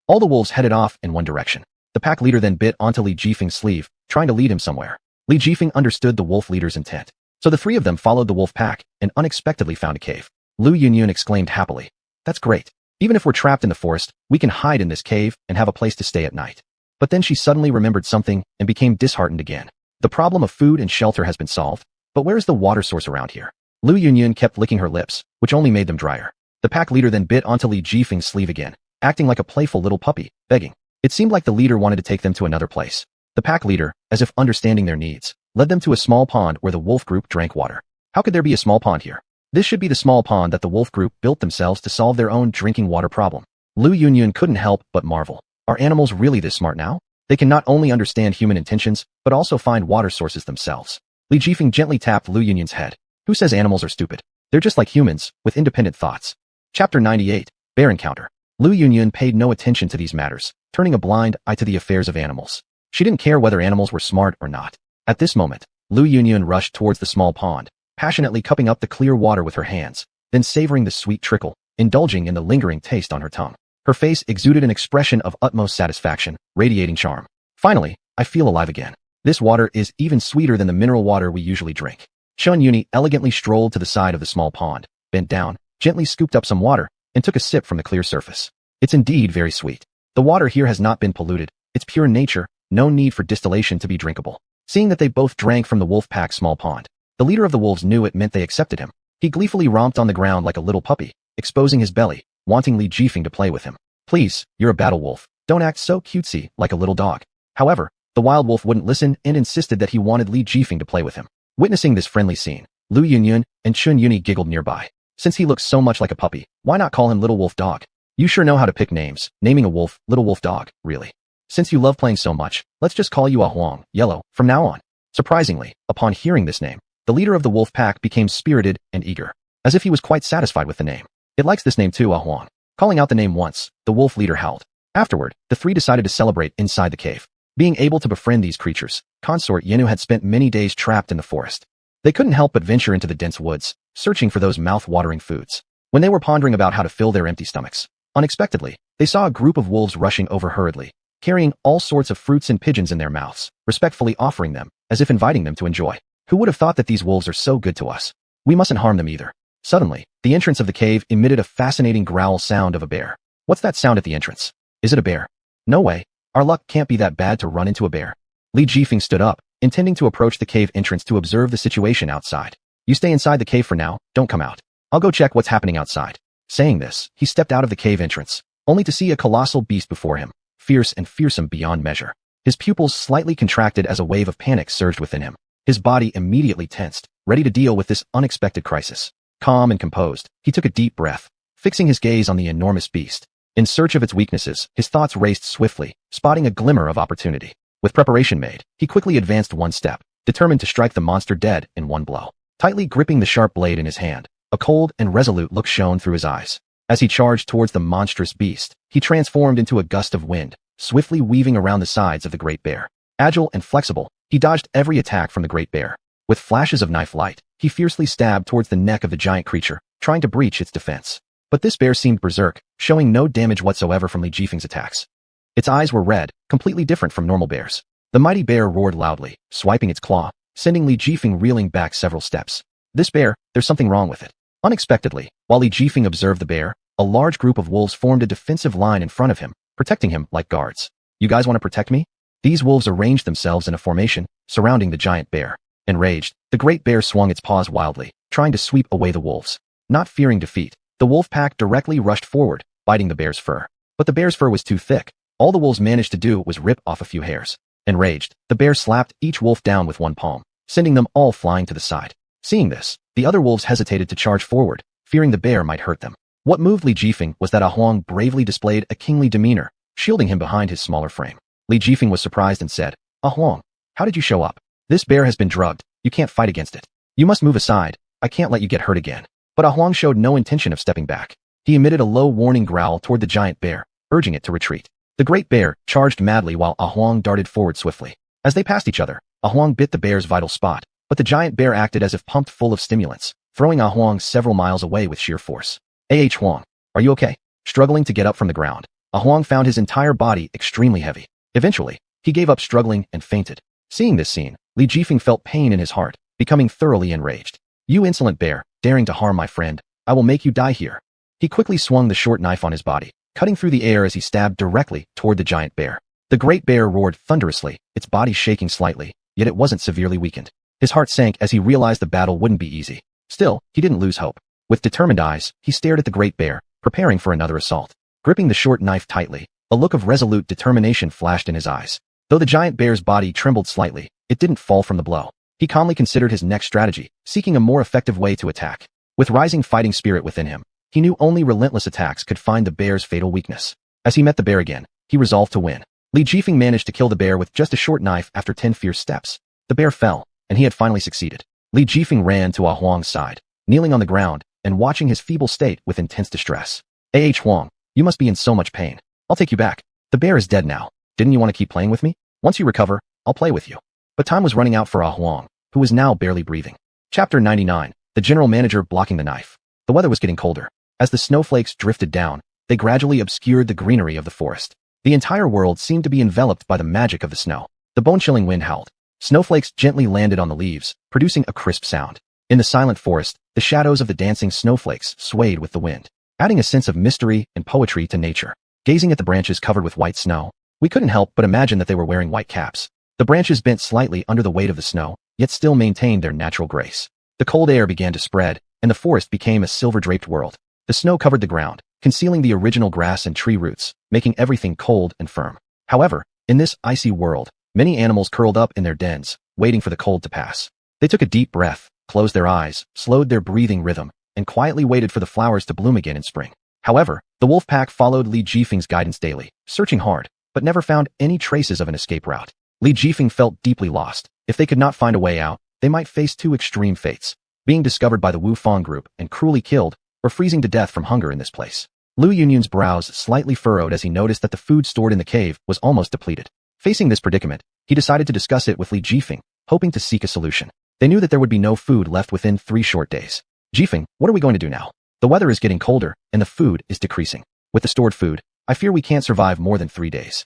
[SPEAKER 1] All the wolves headed off in one direction. The pack leader then bit onto Li Jifeng's sleeve, trying to lead him somewhere. Li Jifeng understood the wolf leader's intent. So the three of them followed the wolf pack and unexpectedly found a cave. Lu Yunyun exclaimed happily. That's great. Even if we're trapped in the forest, we can hide in this cave and have a place to stay at night. But then she suddenly remembered something and became disheartened again. The problem of food and shelter has been solved, but where is the water source around here? Lu Yunyun kept licking her lips, which only made them drier. The pack leader then bit onto Li Jifeng's sleeve again, acting like a playful little puppy, begging. It seemed like the leader wanted to take them to another place. The pack leader, as if understanding their needs, led them to a small pond where the wolf group drank water. How could there be a small pond here? This should be the small pond that the wolf group built themselves to solve their own drinking water problem. Lu Yunyun couldn't help but marvel. Are animals really this smart now? They can not only understand human intentions, but also find water sources themselves. Li Jifeng gently tapped Lu Yunyun's head. Who says animals are stupid? They're just like humans, with independent thoughts. Chapter 98, Bear Encounter. Lu Yunyun paid no attention to these matters, turning a blind eye to the affairs of animals. She didn't care whether animals were smart or not. At this moment, Lu Yunyun rushed towards the small pond, passionately cupping up the clear water with her hands, then savoring the sweet trickle, indulging in the lingering taste on her tongue. Her face exuded an expression of utmost satisfaction, radiating charm. Finally, I feel alive again. This water is even sweeter than the mineral water we usually drink. Xuanhuan elegantly strolled to the side of the small pond, bent down, gently scooped up some water, and took a sip from the clear surface. It's indeed very sweet. The water here has not been polluted. It's pure nature, no need for distillation to be drinkable. Seeing that they both drank from the wolf pack's small pond, the leader of the wolves knew it meant they accepted him. He gleefully romped on the ground like a little puppy, exposing his belly, wanting Li Jifeng to play with him. Please, you're a battle wolf. Don't act so cutesy, like a little dog. However, the wild wolf wouldn't listen and insisted that he wanted Li Jifeng to play with him. Witnessing this friendly scene, Lu Yunyun and Xuanhuan giggled nearby. Since he looks so much like a puppy, why not call him Little Wolf Dog? You sure know how to pick names, naming a wolf, Little Wolf Dog, really. Since you love playing so much, let's just call you xuanhuan, Yellow, from now on. Surprisingly, upon hearing this name, the leader of the wolf pack became spirited and eager, as if he was quite satisfied with the name. It likes this name too, xuanhuan. Calling out the name once, the wolf leader howled. Afterward, the three decided to celebrate inside the cave. Being able to befriend these creatures, consort Yenu had spent many days trapped in the forest. They couldn't help but venture into the dense woods, searching for those mouth-watering foods. When they were pondering about how to fill their empty stomachs, unexpectedly, they saw a group of wolves rushing over hurriedly, carrying all sorts of fruits and pigeons in their mouths, respectfully offering them, as if inviting them to enjoy. Who would have thought that these wolves are so good to us? We mustn't harm them either. Suddenly, the entrance of the cave emitted a fascinating growl sound of a bear. What's that sound at the entrance? Is it a bear? No way. Our luck can't be that bad to run into a bear. Li Jifeng stood up, intending to approach the cave entrance to observe the situation outside. You stay inside the cave for now, don't come out. I'll go check what's happening outside. Saying this, he stepped out of the cave entrance, only to see a colossal beast before him, fierce and fearsome beyond measure. His pupils slightly contracted as a wave of panic surged within him. His body immediately tensed, ready to deal with this unexpected crisis. Calm and composed, he took a deep breath, fixing his gaze on the enormous beast. In search of its weaknesses, his thoughts raced swiftly, spotting a glimmer of opportunity. With preparation made, he quickly advanced one step, determined to strike the monster dead in one blow. Tightly gripping the sharp blade in his hand, a cold and resolute look shone through his eyes. As he charged towards the monstrous beast, he transformed into a gust of wind, swiftly weaving around the sides of the great bear. Agile and flexible, he dodged every attack from the great bear. With flashes of knife light, he fiercely stabbed towards the neck of the giant creature, trying to breach its defense. But this bear seemed berserk, showing no damage whatsoever from Li Jifeng's attacks. Its eyes were red, completely different from normal bears. The mighty bear roared loudly, swiping its claw, sending Li Jifeng reeling back several steps. This bear, there's something wrong with it. Unexpectedly, while Li Jifeng observed the bear, a large group of wolves formed a defensive line in front of him, protecting him like guards. You guys want to protect me? These wolves arranged themselves in a formation, surrounding the giant bear. Enraged, the great bear swung its paws wildly, trying to sweep away the wolves. Not fearing defeat, the wolf pack directly rushed forward, biting the bear's fur. But the bear's fur was too thick. All the wolves managed to do was rip off a few hairs. Enraged, the bear slapped each wolf down with one palm, sending them all flying to the side. Seeing this, the other wolves hesitated to charge forward, fearing the bear might hurt them. What moved Li Jifeng was that xuanhuan bravely displayed a kingly demeanor, shielding him behind his smaller frame. Li Jifeng was surprised and said, xuanhuan, how did you show up? This bear has been drugged. You can't fight against it. You must move aside. I can't let you get hurt again. But xuanhuan showed no intention of stepping back. He emitted a low warning growl toward the giant bear, urging it to retreat. The great bear charged madly while xuanhuan darted forward swiftly. As they passed each other, xuanhuan bit the bear's vital spot, but the giant bear acted as if pumped full of stimulants, throwing xuanhuan several miles away with sheer force. Xuanhuan, are you okay? Struggling to get up from the ground, xuanhuan found his entire body extremely heavy. Eventually, he gave up struggling and fainted. Seeing this scene, Li Jifeng felt pain in his heart, becoming thoroughly enraged. You insolent bear, daring to harm my friend, I will make you die here. He quickly swung the short knife on his body, cutting through the air as he stabbed directly toward the giant bear. The great bear roared thunderously, its body shaking slightly, yet it wasn't severely weakened. His heart sank as he realized the battle wouldn't be easy. Still, he didn't lose hope. With determined eyes, he stared at the great bear, preparing for another assault. Gripping the short knife tightly, a look of resolute determination flashed in his eyes. Though the giant bear's body trembled slightly, it didn't fall from the blow. He calmly considered his next strategy, seeking a more effective way to attack. With rising fighting spirit within him, he knew only relentless attacks could find the bear's fatal weakness. As he met the bear again, he resolved to win. Li Jifeng managed to kill the bear with just a short knife after 10 fierce steps. The bear fell, and he had finally succeeded. Li Jifeng ran to xuanhuan's side, kneeling on the ground and watching his feeble state with intense distress. Xuanhuan, you must be in so much pain. I'll take you back. The bear is dead now. Didn't you want to keep playing with me? Once you recover, I'll play with you. But time was running out for xuanhuan, who was now barely breathing. Chapter 99. The general manager blocking the knife. The weather was getting colder. As the snowflakes drifted down, they gradually obscured the greenery of the forest. The entire world seemed to be enveloped by the magic of the snow. The bone-chilling wind howled. Snowflakes gently landed on the leaves, producing a crisp sound. In the silent forest, the shadows of the dancing snowflakes swayed with the wind, adding a sense of mystery and poetry to nature. Gazing at the branches covered with white snow, we couldn't help but imagine that they were wearing white caps. The branches bent slightly under the weight of the snow, yet still maintained their natural grace. The cold air began to spread, and the forest became a silver-draped world. The snow covered the ground, concealing the original grass and tree roots, making everything cold and firm. However, in this icy world, many animals curled up in their dens, waiting for the cold to pass. They took a deep breath, closed their eyes, slowed their breathing rhythm, and quietly waited for the flowers to bloom again in spring. However, the wolf pack followed Li Jifeng's guidance daily, searching hard, but never found any traces of an escape route. Li Jifeng felt deeply lost. If they could not find a way out, they might face two extreme fates: being discovered by the Wu Fang group and cruelly killed, or freezing to death from hunger in this place. Lu Yunyun's brows slightly furrowed as he noticed that the food stored in the cave was almost depleted. Facing this predicament, he decided to discuss it with Li Jifeng, hoping to seek a solution. They knew that there would be no food left within 3 short days. Jifeng, what are we going to do now? The weather is getting colder, and the food is decreasing. With the stored food, I fear we can't survive more than 3 days.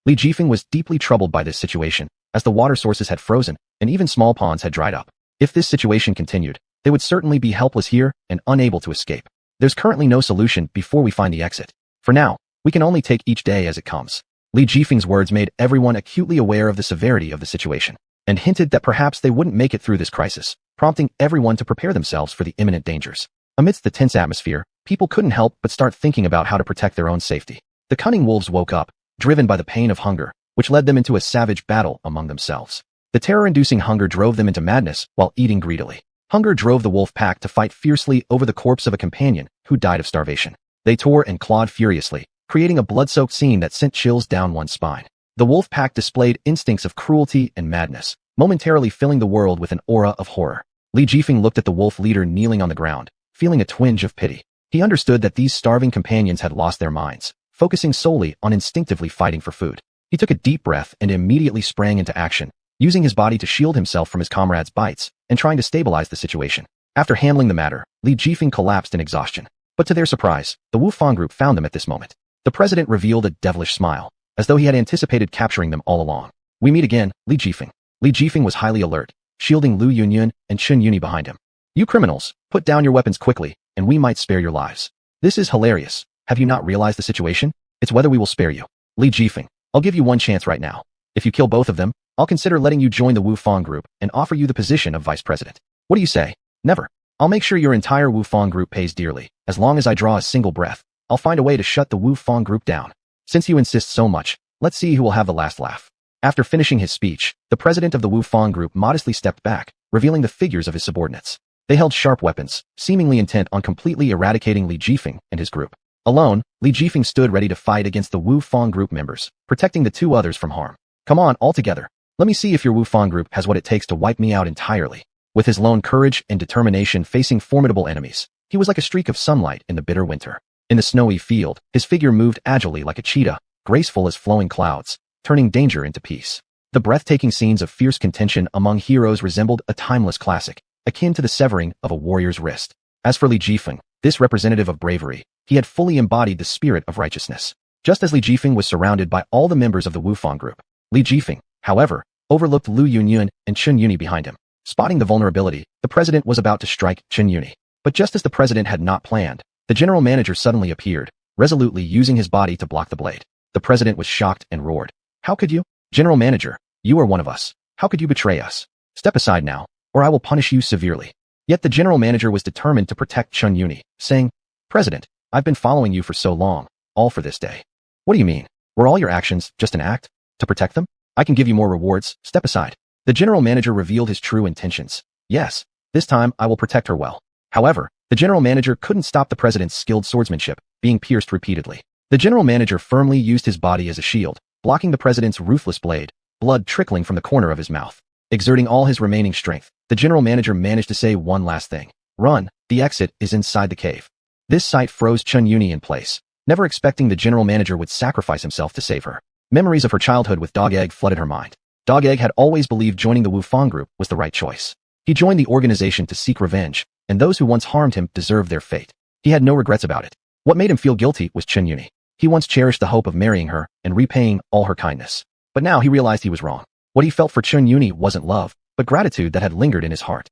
[SPEAKER 1] Li Jifeng was deeply troubled by this situation, as the water sources had frozen, and even small ponds had dried up. If this situation continued, they would certainly be helpless here and unable to escape. There's currently no solution before we find the exit. For now, we can only take each day as it comes. Li Jifeng's words made everyone acutely aware of the severity of the situation, and hinted that perhaps they wouldn't make it through this crisis, prompting everyone to prepare themselves for the imminent dangers. Amidst the tense atmosphere, people couldn't help but start thinking about how to protect their own safety. The cunning wolves woke up, driven by the pain of hunger, which led them into a savage battle among themselves. The terror-inducing hunger drove them into madness while eating greedily. Hunger drove the wolf pack to fight fiercely over the corpse of a companion who died of starvation. They tore and clawed furiously, creating a blood-soaked scene that sent chills down one's spine. The wolf pack displayed instincts of cruelty and madness, momentarily filling the world with an aura of horror. Li Jifeng looked at the wolf leader kneeling on the ground, feeling a twinge of pity. He understood that these starving companions had lost their minds, focusing solely on instinctively fighting for food. He took a deep breath and immediately sprang into action, using his body to shield himself from his comrades' bites and trying to stabilize the situation. After handling the matter, Li Jifeng collapsed in exhaustion. But to their surprise, the Wu Fang group found them at this moment. The president revealed a devilish smile, as though he had anticipated capturing them all along. We meet again, Li Jifeng. Li Jifeng was highly alert, shielding Lu Yunyun and Chun Yuni behind him. You criminals, put down your weapons quickly, and we might spare your lives. This is hilarious. Have you not realized the situation? It's whether we will spare you. Li Jifeng, I'll give you one chance right now. If you kill both of them, I'll consider letting you join the Wu Fang group and offer you the position of vice president. What do you say? Never. I'll make sure your entire Wu Fang group pays dearly. As long as I draw a single breath, I'll find a way to shut the Wu Fang group down. Since you insist so much, let's see who will have the last laugh. After finishing his speech, the president of the Wu Fang group modestly stepped back, revealing the figures of his subordinates. They held sharp weapons, seemingly intent on completely eradicating Li Jifeng and his group. Alone, Li Jifeng stood ready to fight against the Wu Fang group members, protecting the 2 others from harm. Come on, all together. Let me see if your Wu Fang group has what it takes to wipe me out entirely. With his lone courage and determination facing formidable enemies, he was like a streak of sunlight in the bitter winter. In the snowy field, his figure moved agilely like a cheetah, graceful as flowing clouds, turning danger into peace. The breathtaking scenes of fierce contention among heroes resembled a timeless classic, akin to the severing of a warrior's wrist. As for Li Jifeng, this representative of bravery, he had fully embodied the spirit of righteousness. Just as Li Jifeng was surrounded by all the members of the Wufang group, Li Jifeng, however, overlooked Lu Yunyun and Chen Yuni behind him. Spotting the vulnerability, the president was about to strike Chen Yuni. But just as the president had not planned, the general manager suddenly appeared, resolutely using his body to block the blade. The president was shocked and roared. "How could you? General manager, you are one of us. How could you betray us? Step aside now, or I will punish you severely." Yet the general manager was determined to protect Chen Yuni, saying, "President, I've been following you for so long, all for this day." "What do you mean? Were all your actions just an act? To protect them? I can give you more rewards, step aside." The general manager revealed his true intentions. "Yes, this time I will protect her well." However, the general manager couldn't stop the president's skilled swordsmanship, being pierced repeatedly. The general manager firmly used his body as a shield, blocking the president's ruthless blade, blood trickling from the corner of his mouth. Exerting all his remaining strength, the general manager managed to say one last thing. "Run, the exit is inside the cave." This sight froze Chen Yuni in place, never expecting the general manager would sacrifice himself to save her. Memories of her childhood with Dog Egg flooded her mind. Dog Egg had always believed joining the Wufang group was the right choice. He joined the organization to seek revenge, and those who once harmed him deserved their fate. He had no regrets about it. What made him feel guilty was Chen Yuni. He once cherished the hope of marrying her and repaying all her kindness. But now he realized he was wrong. What he felt for Chen Yuni wasn't love, but gratitude that had lingered in his heart.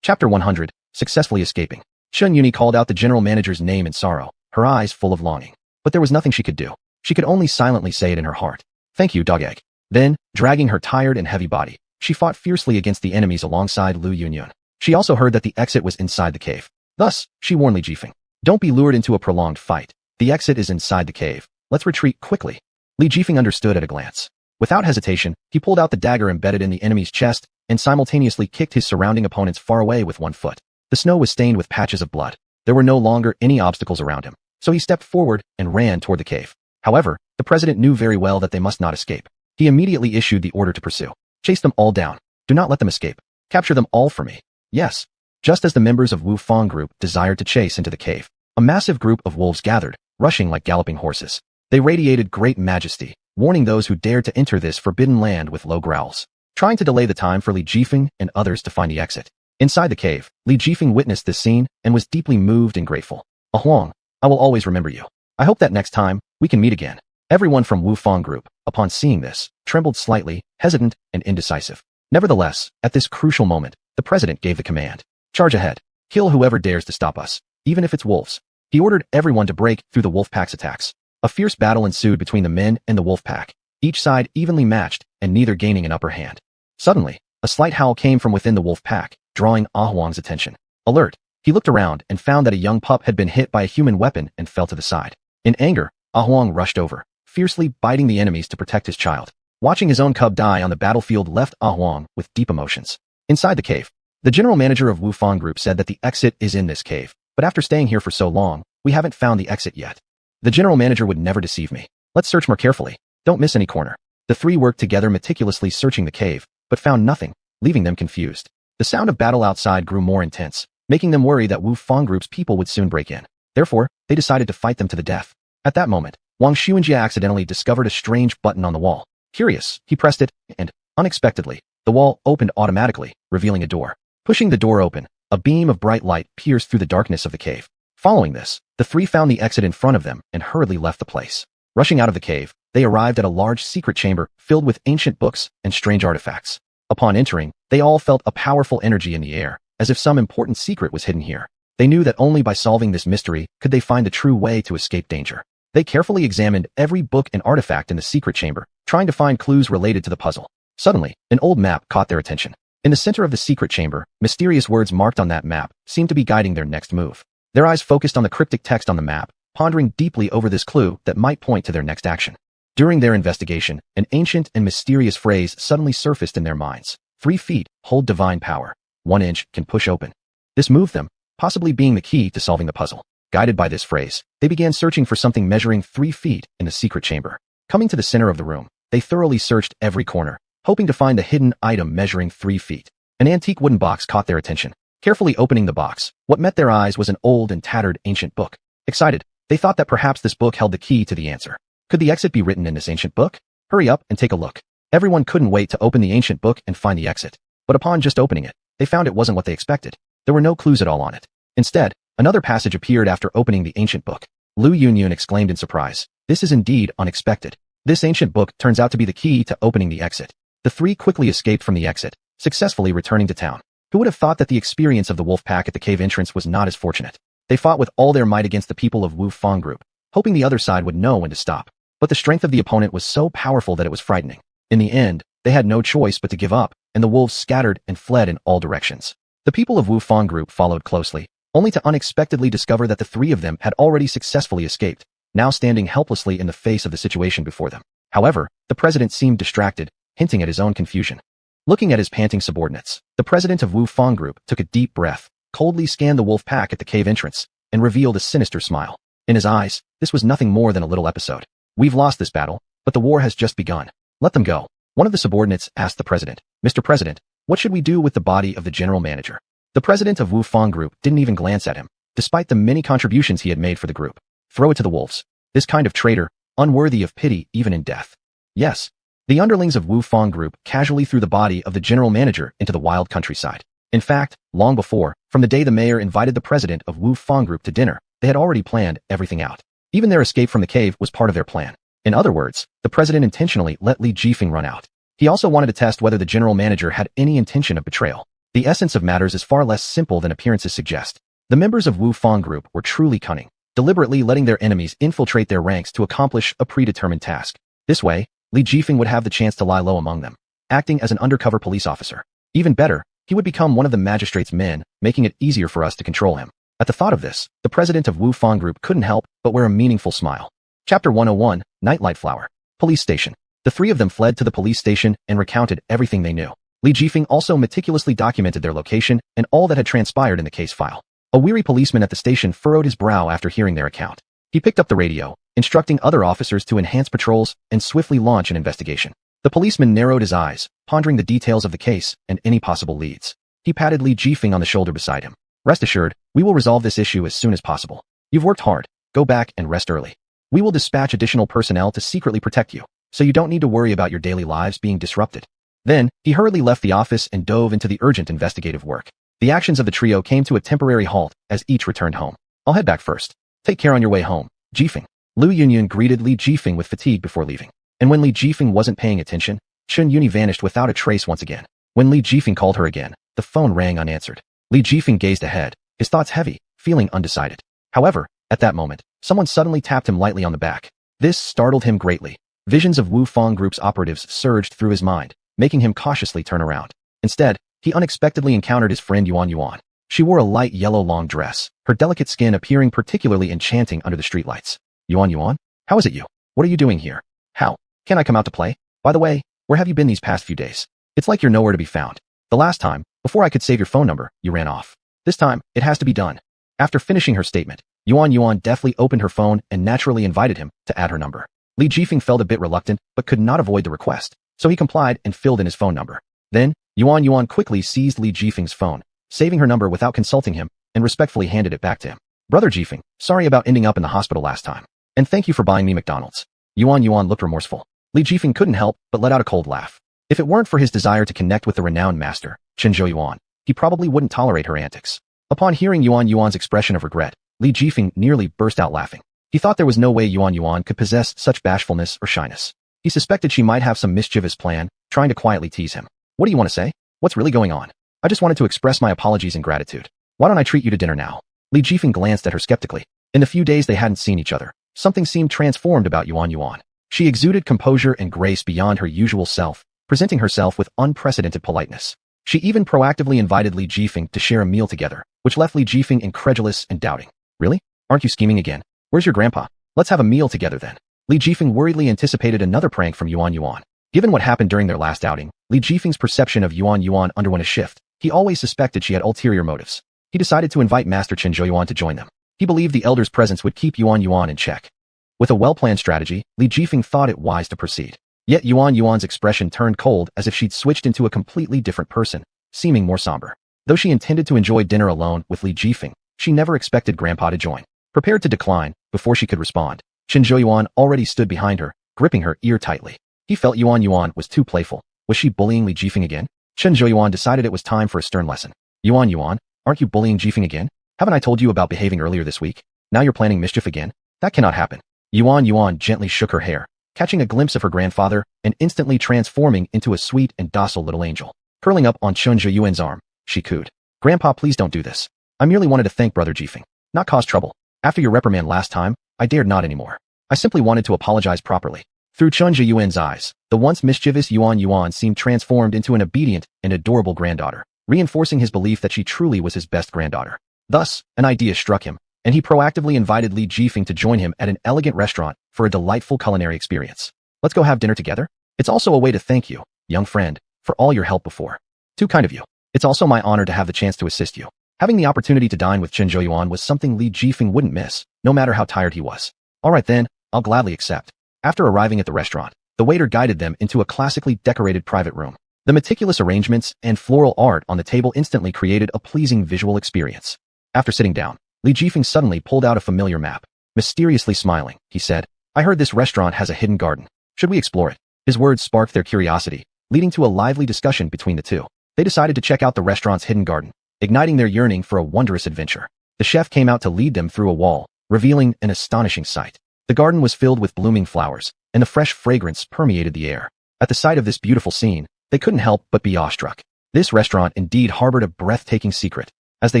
[SPEAKER 1] Chapter 100, Successfully Escaping. Chen Yuni called out the general manager's name in sorrow, her eyes full of longing. But there was nothing she could do. She could only silently say it in her heart. "Thank you, Dog Egg." Then, dragging her tired and heavy body, she fought fiercely against the enemies alongside Lu Yunyun. She also heard that the exit was inside the cave. Thus, she warned Li Jifeng, "Don't be lured into a prolonged fight. The exit is inside the cave. Let's retreat quickly." Li Jifeng understood at a glance. Without hesitation, he pulled out the dagger embedded in the enemy's chest and simultaneously kicked his surrounding opponents far away with one foot. The snow was stained with patches of blood. There were no longer any obstacles around him, so he stepped forward and ran toward the cave. However, the president knew very well that they must not escape. He immediately issued the order to pursue. "Chase them all down. Do not let them escape. Capture them all for me." Yes. Just as the members of Wufang group desired to chase into the cave, a massive group of wolves gathered, rushing like galloping horses. They radiated great majesty, warning those who dared to enter this forbidden land with low growls, trying to delay the time for Li Jifeng and others to find the exit. Inside the cave, Li Jifeng witnessed this scene and was deeply moved and grateful. "Xuanhuan, I will always remember you. I hope that next time, we can meet again." Everyone from Wufang group, upon seeing this, trembled slightly, hesitant and indecisive. Nevertheless, at this crucial moment, the president gave the command. "Charge ahead. Kill whoever dares to stop us, even if it's wolves." He ordered everyone to break through the wolf pack's attacks. A fierce battle ensued between the men and the wolf pack, each side evenly matched and neither gaining an upper hand. Suddenly, a slight howl came from within the wolf pack, drawing Xuanhuan's attention. Alert, he looked around and found that a young pup had been hit by a human weapon and fell to the side. In anger, Xuanhuan rushed over, fiercely biting the enemies to protect his child. Watching his own cub die on the battlefield left Xuanhuan with deep emotions. Inside the cave, the general manager of Wufang Group said that the exit is in this cave, but after staying here for so long, we haven't found the exit yet. The general manager would never deceive me. Let's search more carefully. Don't miss any corner. The three worked together meticulously searching the cave, but found nothing, leaving them confused. The sound of battle outside grew more intense, making them worry that Wufang Group's people would soon break in. Therefore, they decided to fight them to the death. At that moment, Wang Xuanjia accidentally discovered a strange button on the wall. Curious, he pressed it, and, unexpectedly, the wall opened automatically, revealing a door. Pushing the door open, a beam of bright light pierced through the darkness of the cave. Following this, the three found the exit in front of them and hurriedly left the place. Rushing out of the cave, they arrived at a large secret chamber filled with ancient books and strange artifacts. Upon entering, they all felt a powerful energy in the air, as if some important secret was hidden here. They knew that only by solving this mystery could they find the true way to escape danger. They carefully examined every book and artifact in the secret chamber, trying to find clues related to the puzzle. Suddenly, an old map caught their attention. In the center of the secret chamber, mysterious words marked on that map seemed to be guiding their next move. Their eyes focused on the cryptic text on the map, pondering deeply over this clue that might point to their next action. During their investigation, an ancient and mysterious phrase suddenly surfaced in their minds. 3 feet, hold divine power. 1 inch, can push open. This moved them, possibly being the key to solving the puzzle. Guided by this phrase, they began searching for something measuring 3 feet in the secret chamber. Coming to the center of the room, they thoroughly searched every corner, hoping to find the hidden item measuring 3 feet. An antique wooden box caught their attention. Carefully opening the box, what met their eyes was an old and tattered ancient book. Excited, they thought that perhaps this book held the key to the answer. Could the exit be written in this ancient book? Hurry up and take a look. Everyone couldn't wait to open the ancient book and find the exit. But upon just opening it, they found it wasn't what they expected. There were no clues at all on it. Instead, another passage appeared after opening the ancient book. Lu Yunyun exclaimed in surprise. This is indeed unexpected. This ancient book turns out to be the key to opening the exit. The three quickly escaped from the exit, successfully returning to town. Who would have thought that the experience of the wolf pack at the cave entrance was not as fortunate? They fought with all their might against the people of Wu Fang group, hoping the other side would know when to stop. But the strength of the opponent was so powerful that it was frightening. In the end, they had no choice but to give up, and the wolves scattered and fled in all directions. The people of Wu Fang group followed closely, only to unexpectedly discover that the three of them had already successfully escaped, now standing helplessly in the face of the situation before them. However, the president seemed distracted, hinting at his own confusion. Looking at his panting subordinates, the president of Wu Fang group took a deep breath, coldly scanned the wolf pack at the cave entrance, and revealed a sinister smile. In his eyes, this was nothing more than a little episode. We've lost this battle, but the war has just begun. Let them go. One of the subordinates asked the president, Mr. President, what should we do with the body of the general manager? The president of Wu Fang group didn't even glance at him, despite the many contributions he had made for the group. Throw it to the wolves. This kind of traitor, unworthy of pity even in death. Yes. The underlings of Wu Fang group casually threw the body of the general manager into the wild countryside. In fact, long before, from the day the mayor invited the president of Wu Fang group to dinner, they had already planned everything out. Even their escape from the cave was part of their plan. In other words, the president intentionally let Li Jifeng run out. He also wanted to test whether the general manager had any intention of betrayal. The essence of matters is far less simple than appearances suggest. The members of Wu Fang group were truly cunning, deliberately letting their enemies infiltrate their ranks to accomplish a predetermined task. This way, Li Jifeng would have the chance to lie low among them, acting as an undercover police officer. Even better, he would become one of the magistrate's men, making it easier for us to control him. At the thought of this, the president of Wu Fang group couldn't help but wear a meaningful smile. Chapter 101, Nightlight Flower. Police Station. The three of them fled to the police station and recounted everything they knew. Li Jifeng also meticulously documented their location and all that had transpired in the case file. A weary policeman at the station furrowed his brow after hearing their account. He picked up the radio, instructing other officers to enhance patrols and swiftly launch an investigation. The policeman narrowed his eyes, pondering the details of the case and any possible leads. He patted Li Jifeng on the shoulder beside him. Rest assured, we will resolve this issue as soon as possible. You've worked hard. Go back and rest early. We will dispatch additional personnel to secretly protect you, so you don't need to worry about your daily lives being disrupted. Then, he hurriedly left the office and dove into the urgent investigative work. The actions of the trio came to a temporary halt as each returned home. I'll head back first. Take care on your way home, Jifeng. Lu Yunyun greeted Li Jifeng with fatigue before leaving. And when Li Jifeng wasn't paying attention, Chun Yuni vanished without a trace once again. When Li Jifeng called her again, the phone rang unanswered. Li Jifeng gazed ahead, his thoughts heavy, feeling undecided. However, at that moment, someone suddenly tapped him lightly on the back. This startled him greatly. Visions of Wu Fang group's operatives surged through his mind, making him cautiously turn around. Instead, he unexpectedly encountered his friend Xuanhuan. She wore a light yellow long dress, her delicate skin appearing particularly enchanting under the streetlights. Xuanhuan? How is it you? What are you doing here? How? Can I come out to play? By the way, where have you been these past few days? It's like you're nowhere to be found. The last time, before I could save your phone number, you ran off. This time, it has to be done. After finishing her statement, Xuanhuan deftly opened her phone and naturally invited him to add her number. Li Jifeng felt a bit reluctant but could not avoid the request, so he complied and filled in his phone number. Then, Xuanhuan quickly seized Li Jifeng's phone, saving her number without consulting him, and respectfully handed it back to him. Brother Jifeng, sorry about ending up in the hospital last time. And thank you for buying me McDonald's. Xuanhuan looked remorseful. Li Jifeng couldn't help but let out a cold laugh. If it weren't for his desire to connect with the renowned master, Chen Zhouyuan, he probably wouldn't tolerate her antics. Upon hearing Xuanhuan's expression of regret, Li Jifeng nearly burst out laughing. He thought there was no way Xuanhuan could possess such bashfulness or shyness. He suspected she might have some mischievous plan, trying to quietly tease him. What do you want to say? What's really going on? I just wanted to express my apologies and gratitude. Why don't I treat you to dinner now? Li Jifeng glanced at her skeptically. In the few days they hadn't seen each other, something seemed transformed about Xuanhuan. She exuded composure and grace beyond her usual self, presenting herself with unprecedented politeness. She even proactively invited Li Jifeng to share a meal together, which left Li Jifeng incredulous and doubting. Really? Aren't you scheming again? Where's your grandpa? Let's have a meal together then. Li Jifeng worriedly anticipated another prank from Xuanhuan. Given what happened during their last outing, Li Jifeng's perception of Xuanhuan underwent a shift. He always suspected she had ulterior motives. He decided to invite Master Chen Zhouyuan to join them. He believed the elder's presence would keep Xuanhuan in check. With a well-planned strategy, Li Jifeng thought it wise to proceed. Yet Xuanhuan's expression turned cold as if she'd switched into a completely different person, seeming more somber. Though she intended to enjoy dinner alone with Li Jifeng, she never expected Grandpa to join. Prepared to decline, before she could respond, Chen Zhouyuan already stood behind her, gripping her ear tightly. He felt Yuan was too playful. Was she bullying Li Jifeng again? Chen Zhouyuan decided it was time for a stern lesson. Yuan, aren't you bullying Jifeng again? Haven't I told you about behaving earlier this week? Now you're planning mischief again? That cannot happen. Yuan gently shook her hair, catching a glimpse of her grandfather and instantly transforming into a sweet and docile little angel. Curling up on Chen Zhouyuan's arm, she cooed. Grandpa, please don't do this. I merely wanted to thank Brother Jifeng, not cause trouble. After your reprimand last time, I dared not anymore. I simply wanted to apologize properly. Through Chen Zhouyuan's eyes, the once mischievous Yuan seemed transformed into an obedient and adorable granddaughter, reinforcing his belief that she truly was his best granddaughter. Thus, an idea struck him, and he proactively invited Li Jifeng to join him at an elegant restaurant for a delightful culinary experience. Let's go have dinner together? It's also a way to thank you, young friend, for all your help before. Too kind of you. It's also my honor to have the chance to assist you. Having the opportunity to dine with Chen Zhouyuan was something Li Jifeng wouldn't miss, no matter how tired he was. All right then, I'll gladly accept. After arriving at the restaurant, the waiter guided them into a classically decorated private room. The meticulous arrangements and floral art on the table instantly created a pleasing visual experience. After sitting down, Li Jifeng suddenly pulled out a familiar map. Mysteriously smiling, he said, I heard this restaurant has a hidden garden. Should we explore it? His words sparked their curiosity, leading to a lively discussion between the two. They decided to check out the restaurant's hidden garden, igniting their yearning for a wondrous adventure. The chef came out to lead them through a wall, revealing an astonishing sight. The garden was filled with blooming flowers, and the fresh fragrance permeated the air. At the sight of this beautiful scene, they couldn't help but be awestruck. This restaurant indeed harbored a breathtaking secret. As they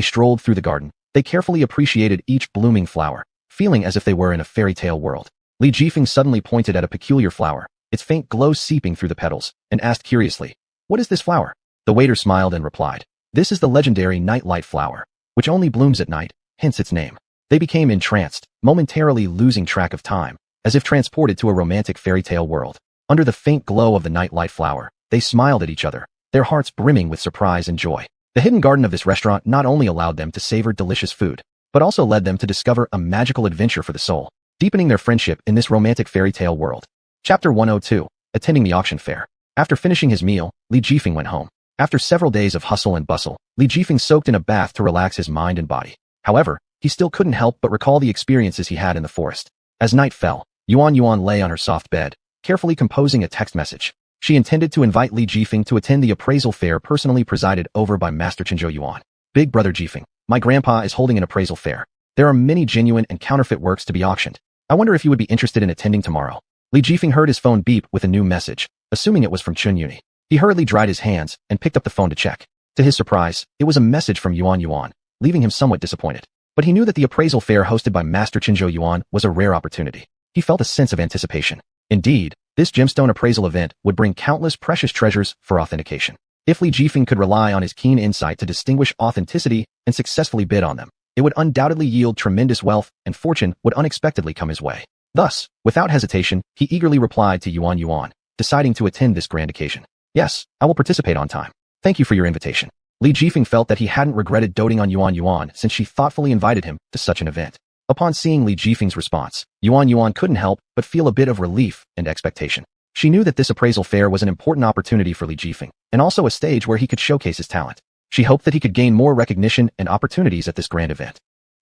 [SPEAKER 1] strolled through the garden, they carefully appreciated each blooming flower, feeling as if they were in a fairy tale world. Li Jifeng suddenly pointed at a peculiar flower, its faint glow seeping through the petals, and asked curiously, What is this flower? The waiter smiled and replied, This is the legendary nightlight flower, which only blooms at night, hence its name. They became entranced, momentarily losing track of time, as if transported to a romantic fairy tale world. Under the faint glow of the nightlight flower, they smiled at each other, their hearts brimming with surprise and joy. The hidden garden of this restaurant not only allowed them to savor delicious food, but also led them to discover a magical adventure for the soul, deepening their friendship in this romantic fairy tale world. Chapter 102, Attending the Auction Fair. After finishing his meal, Li Jifeng went home. After several days of hustle and bustle, Li Jifeng soaked in a bath to relax his mind and body. However, he still couldn't help but recall the experiences he had in the forest. As night fell, Yuan lay on her soft bed, carefully composing a text message. She intended to invite Li Jifeng to attend the appraisal fair personally presided over by Master Chen Zhouyuan. Big Brother Jifeng, my grandpa is holding an appraisal fair. There are many genuine and counterfeit works to be auctioned. I wonder if you would be interested in attending tomorrow. Li Jifeng heard his phone beep with a new message, assuming it was from Chun Yuni. He hurriedly dried his hands and picked up the phone to check. To his surprise, it was a message from Yuan, leaving him somewhat disappointed. But he knew that the appraisal fair hosted by Master Chen Zhouyuan was a rare opportunity. He felt a sense of anticipation. Indeed, this gemstone appraisal event would bring countless precious treasures for authentication. If Li Jifeng could rely on his keen insight to distinguish authenticity and successfully bid on them, it would undoubtedly yield tremendous wealth and fortune would unexpectedly come his way. Thus, without hesitation, he eagerly replied to Yuan, deciding to attend this grand occasion. Yes, I will participate on time. Thank you for your invitation. Li Jifeng felt that he hadn't regretted doting on Yuan since she thoughtfully invited him to such an event. Upon seeing Li Jifeng's response, Yuan couldn't help but feel a bit of relief and expectation. She knew that this appraisal fair was an important opportunity for Li Jifeng, and also a stage where he could showcase his talent. She hoped that he could gain more recognition and opportunities at this grand event.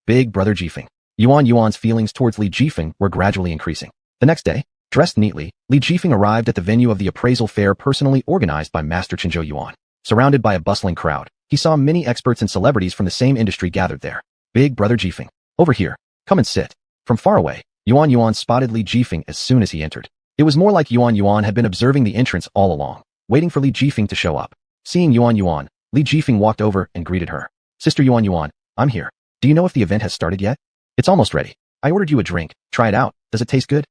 [SPEAKER 1] Big Brother Jifeng. Yuan's feelings towards Li Jifeng were gradually increasing. The next day, dressed neatly, Li Jifeng arrived at the venue of the appraisal fair personally organized by Master Chen Zhouyuan. Surrounded by a bustling crowd, he saw many experts and celebrities from the same industry gathered there. Big Brother Jifeng. Over here. Come and sit. From far away, Yuan spotted Li Jifeng as soon as he entered. It was more like Yuan had been observing the entrance all along, waiting for Li Jifeng to show up. Seeing Yuan, Li Jifeng walked over and greeted her. Sister Yuan, I'm here. Do you know if the event has started yet? It's almost ready. I ordered you a drink. Try it out. Does it taste good?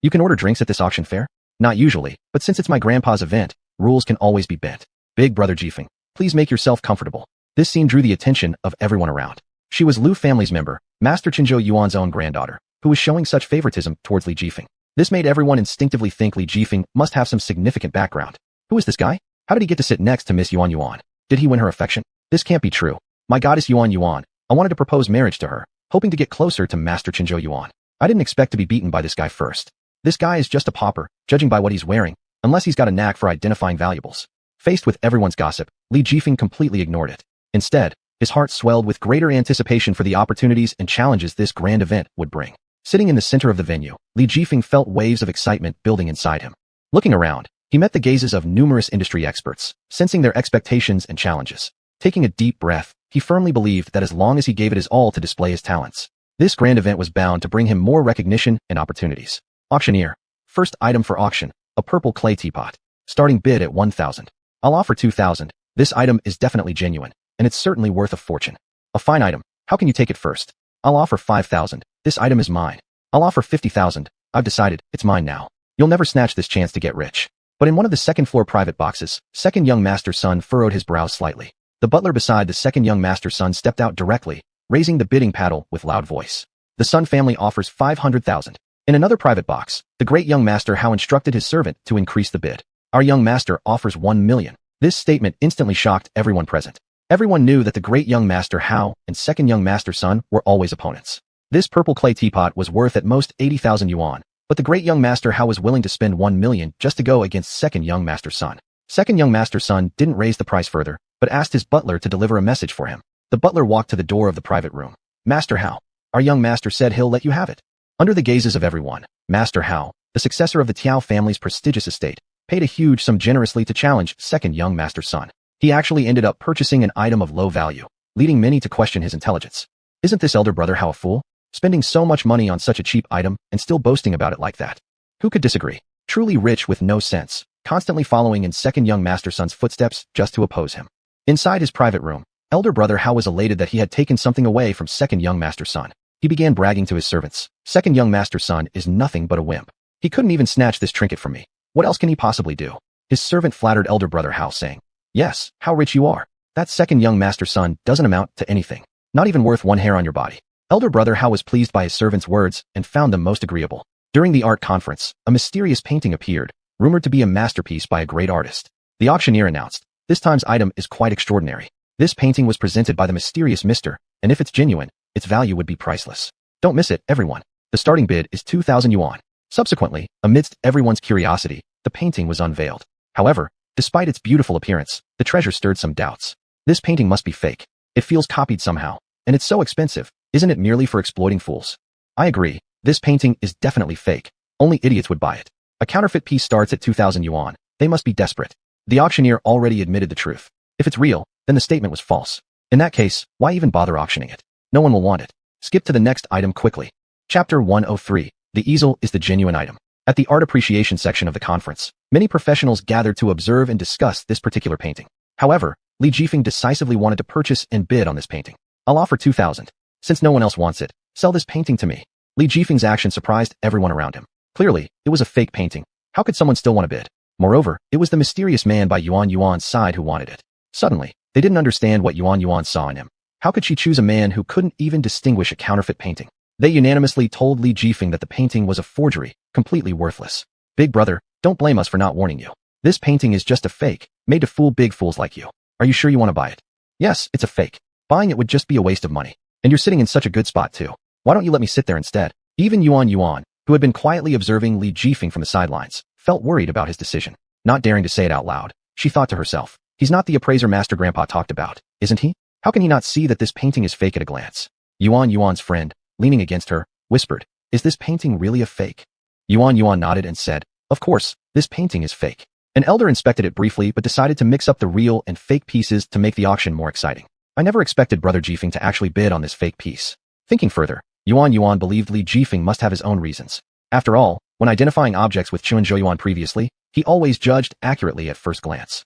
[SPEAKER 1] You can order drinks at this auction fair? Not usually, but since it's my grandpa's event, rules can always be bent. Big Brother Jifeng, please make yourself comfortable. This scene drew the attention of everyone around. She was Lu family's member, Master Chen Zhouyuan's own granddaughter, who was showing such favoritism towards Li Jifeng. This made everyone instinctively think Li Jifeng must have some significant background. Who is this guy? How did he get to sit next to Miss Yuan? Did he win her affection? This can't be true. My goddess Yuan, I wanted to propose marriage to her, hoping to get closer to Master Chen Zhouyuan. I didn't expect to be beaten by this guy first. This guy is just a pauper, judging by what he's wearing, unless he's got a knack for identifying valuables. Faced with everyone's gossip, Li Jifeng completely ignored it. Instead, his heart swelled with greater anticipation for the opportunities and challenges this grand event would bring. Sitting in the center of the venue, Li Jifeng felt waves of excitement building inside him. Looking around, he met the gazes of numerous industry experts, sensing their expectations and challenges. Taking a deep breath, he firmly believed that as long as he gave it his all to display his talents, this grand event was bound to bring him more recognition and opportunities. Auctioneer. First item for auction, a purple clay teapot. Starting bid at 1,000. I'll offer 2,000. This item is definitely genuine, and it's certainly worth a fortune. A fine item. How can you take it first? I'll offer 5,000. This item is mine. I'll offer 50,000. I've decided, it's mine now. You'll never snatch this chance to get rich. But in one of the second-floor private boxes, second young master's son furrowed his brows slightly. The butler beside the second young master's son stepped out directly, raising the bidding paddle with loud voice. The Sun family offers 500,000. In another private box, the great young master Hao instructed his servant to increase the bid. Our young master offers 1 million. This statement instantly shocked everyone present. Everyone knew that the great young master Hao and second young master Sun were always opponents. This purple clay teapot was worth at most 80,000 yuan, but the great young master Hao was willing to spend 1 million just to go against second young master Sun. Second young master Sun didn't raise the price further, but asked his butler to deliver a message for him. The butler walked to the door of the private room. Master Hao, our young master said he'll let you have it. Under the gazes of everyone, Master Hao, the successor of the Tiao family's prestigious estate, paid a huge sum generously to challenge second young master Sun. He actually ended up purchasing an item of low value, leading many to question his intelligence. Isn't this elder brother Hao a fool? Spending so much money on such a cheap item and still boasting about it like that. Who could disagree? Truly rich with no sense, constantly following in second young master Sun's footsteps just to oppose him. Inside his private room, elder brother Hao was elated that he had taken something away from second young master Sun. He began bragging to his servants. Second young master Sun is nothing but a wimp. He couldn't even snatch this trinket from me. What else can he possibly do? His servant flattered elder brother Hao, saying, yes, how rich you are. That second young master Sun doesn't amount to anything. Not even worth one hair on your body. Elder brother Hao was pleased by his servant's words and found them most agreeable. During the art conference, a mysterious painting appeared, rumored to be a masterpiece by a great artist. The auctioneer announced, this time's item is quite extraordinary. This painting was presented by the mysterious Mr., and if it's genuine, its value would be priceless. Don't miss it, everyone. The starting bid is 2,000 yuan. Subsequently, amidst everyone's curiosity, the painting was unveiled. However, despite its beautiful appearance, the treasure stirred some doubts. This painting must be fake. It feels copied somehow. And it's so expensive. Isn't it merely for exploiting fools? I agree. This painting is definitely fake. Only idiots would buy it. A counterfeit piece starts at 2,000 yuan. They must be desperate. The auctioneer already admitted the truth. If it's real, then the statement was false. In that case, why even bother auctioning it? No one will want it. Skip to the next item quickly. Chapter 103. The easel is the genuine item. At the art appreciation section of the conference, many professionals gathered to observe and discuss this particular painting. However, Li Jifeng decisively wanted to purchase and bid on this painting. I'll offer 2,000. Since no one else wants it, sell this painting to me. Li Jifeng's action surprised everyone around him. Clearly, it was a fake painting. How could someone still want to bid? Moreover, it was the mysterious man by Xuanhuan's side who wanted it. Suddenly, they didn't understand what Xuanhuan saw in him. How could she choose a man who couldn't even distinguish a counterfeit painting? They unanimously told Li Jifeng that the painting was a forgery, completely worthless. Big brother, don't blame us for not warning you. This painting is just a fake, made to fool big fools like you. Are you sure you want to buy it? Yes, it's a fake. Buying it would just be a waste of money. And you're sitting in such a good spot too. Why don't you let me sit there instead? Even Xuanhuan, who had been quietly observing Li Jifeng from the sidelines, felt worried about his decision. Not daring to say it out loud, she thought to herself, he's not the appraiser Master Grandpa talked about, isn't he? How can he not see that this painting is fake at a glance? Xuanhuan's friend, leaning against her, whispered, is this painting really a fake? Xuanhuan nodded and said, of course, this painting is fake. An elder inspected it briefly but decided to mix up the real and fake pieces to make the auction more exciting. I never expected Brother Jifeng to actually bid on this fake piece. Thinking further, Xuanhuan believed Li Jifeng must have his own reasons. After all, when identifying objects with Xuanhuan previously, he always judged accurately at first glance.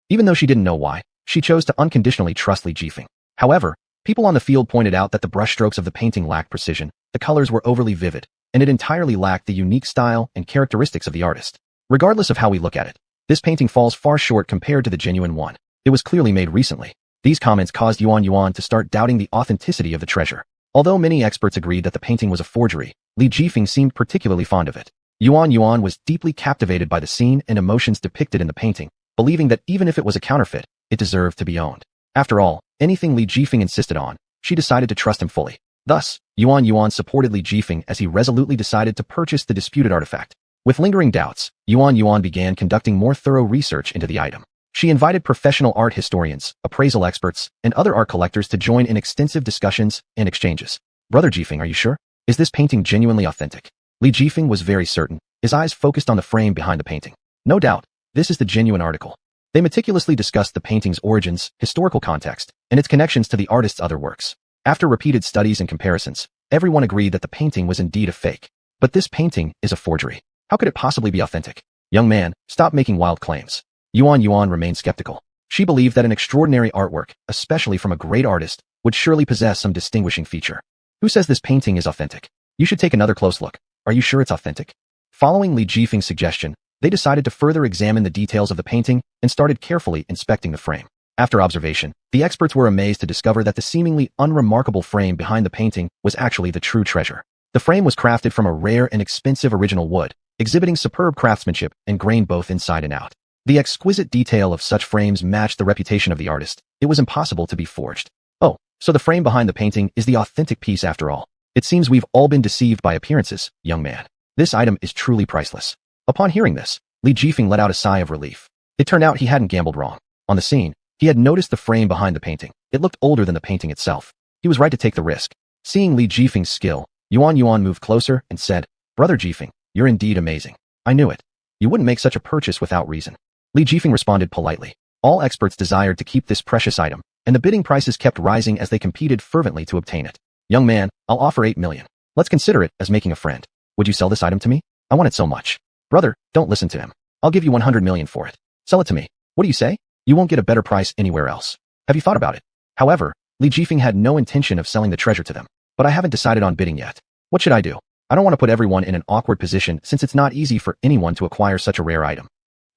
[SPEAKER 1] Even though she didn't know why, she chose to unconditionally trust Li Jifeng. However, people on the field pointed out that the brushstrokes of the painting lacked precision, the colors were overly vivid, and it entirely lacked the unique style and characteristics of the artist. Regardless of how we look at it, this painting falls far short compared to the genuine one. It was clearly made recently. These comments caused Xuanhuan to start doubting the authenticity of the treasure. Although many experts agreed that the painting was a forgery, Li Jifeng seemed particularly fond of it. Xuanhuan was deeply captivated by the scene and emotions depicted in the painting, believing that even if it was a counterfeit, it deserved to be owned. After all, anything Li Jifeng insisted on, she decided to trust him fully. Thus, Xuanhuan supported Li Jifeng as he resolutely decided to purchase the disputed artifact. With lingering doubts, Xuanhuan began conducting more thorough research into the item. She invited professional art historians, appraisal experts, and other art collectors to join in extensive discussions and exchanges. Brother Jifeng, are you sure? Is this painting genuinely authentic? Li Jifeng was very certain, his eyes focused on the frame behind the painting. No doubt, this is the genuine article. They meticulously discussed the painting's origins, historical context, and its connections to the artist's other works. After repeated studies and comparisons, everyone agreed that the painting was indeed a fake. But this painting is a forgery. How could it possibly be authentic? Young man, stop making wild claims. Xuanhuan remained skeptical. She believed that an extraordinary artwork, especially from a great artist, would surely possess some distinguishing feature. Who says this painting is authentic? You should take another close look. Are you sure it's authentic? Following Li Jifeng's suggestion, they decided to further examine the details of the painting and started carefully inspecting the frame. After observation, the experts were amazed to discover that the seemingly unremarkable frame behind the painting was actually the true treasure. The frame was crafted from a rare and expensive original wood, exhibiting superb craftsmanship and grain both inside and out. The exquisite detail of such frames matched the reputation of the artist. It was impossible to be forged. Oh, so the frame behind the painting is the authentic piece after all. It seems we've all been deceived by appearances, young man. This item is truly priceless. Upon hearing this, Li Jifeng let out a sigh of relief. It turned out he hadn't gambled wrong. On the scene, he had noticed the frame behind the painting. It looked older than the painting itself. He was right to take the risk. Seeing Li Jifeng's skill, Xuanhuan moved closer and said, "Brother Jifeng, you're indeed amazing. I knew it. You wouldn't make such a purchase without reason." Li Jifeng responded politely. All experts desired to keep this precious item, and the bidding prices kept rising as they competed fervently to obtain it. "Young man, I'll offer 8 million. Let's consider it as making a friend. Would you sell this item to me? I want it so much." "Brother, don't listen to him. I'll give you 100 million for it. Sell it to me. What do you say? You won't get a better price anywhere else. Have you thought about it?" However, Li Jifeng had no intention of selling the treasure to them. "But I haven't decided on bidding yet. What should I do? I don't want to put everyone in an awkward position since it's not easy for anyone to acquire such a rare item."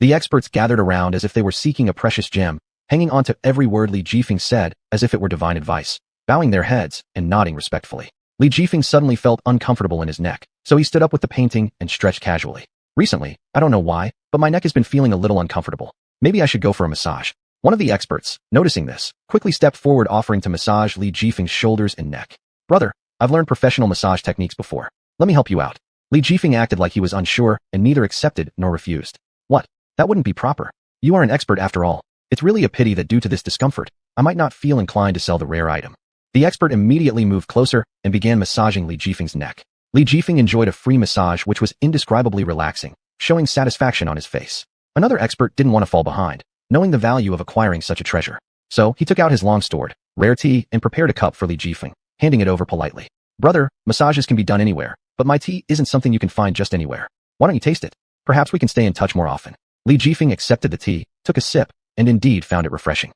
[SPEAKER 1] The experts gathered around as if they were seeking a precious gem, hanging on to every word Li Jifeng said as if it were divine advice, bowing their heads and nodding respectfully. Li Jifeng suddenly felt uncomfortable in his neck, so he stood up with the painting and stretched casually. "Recently, I don't know why, but my neck has been feeling a little uncomfortable. Maybe I should go for a massage." One of the experts, noticing this, quickly stepped forward offering to massage Li Jifeng's shoulders and neck. "Brother, I've learned professional massage techniques before. Let me help you out." Li Jifeng acted like he was unsure and neither accepted nor refused. "What? That wouldn't be proper. You are an expert after all. It's really a pity that due to this discomfort, I might not feel inclined to sell the rare item." The expert immediately moved closer and began massaging Li Jifeng's neck. Li Jifeng enjoyed a free massage which was indescribably relaxing, showing satisfaction on his face. Another expert didn't want to fall behind, knowing the value of acquiring such a treasure. So he took out his long sword, rare tea, and prepared a cup for Li Jifeng, handing it over politely. "Brother, massages can be done anywhere, but my tea isn't something you can find just anywhere. Why don't you taste it? Perhaps we can stay in touch more often." Li Jifeng accepted the tea, took a sip, and indeed found it refreshing.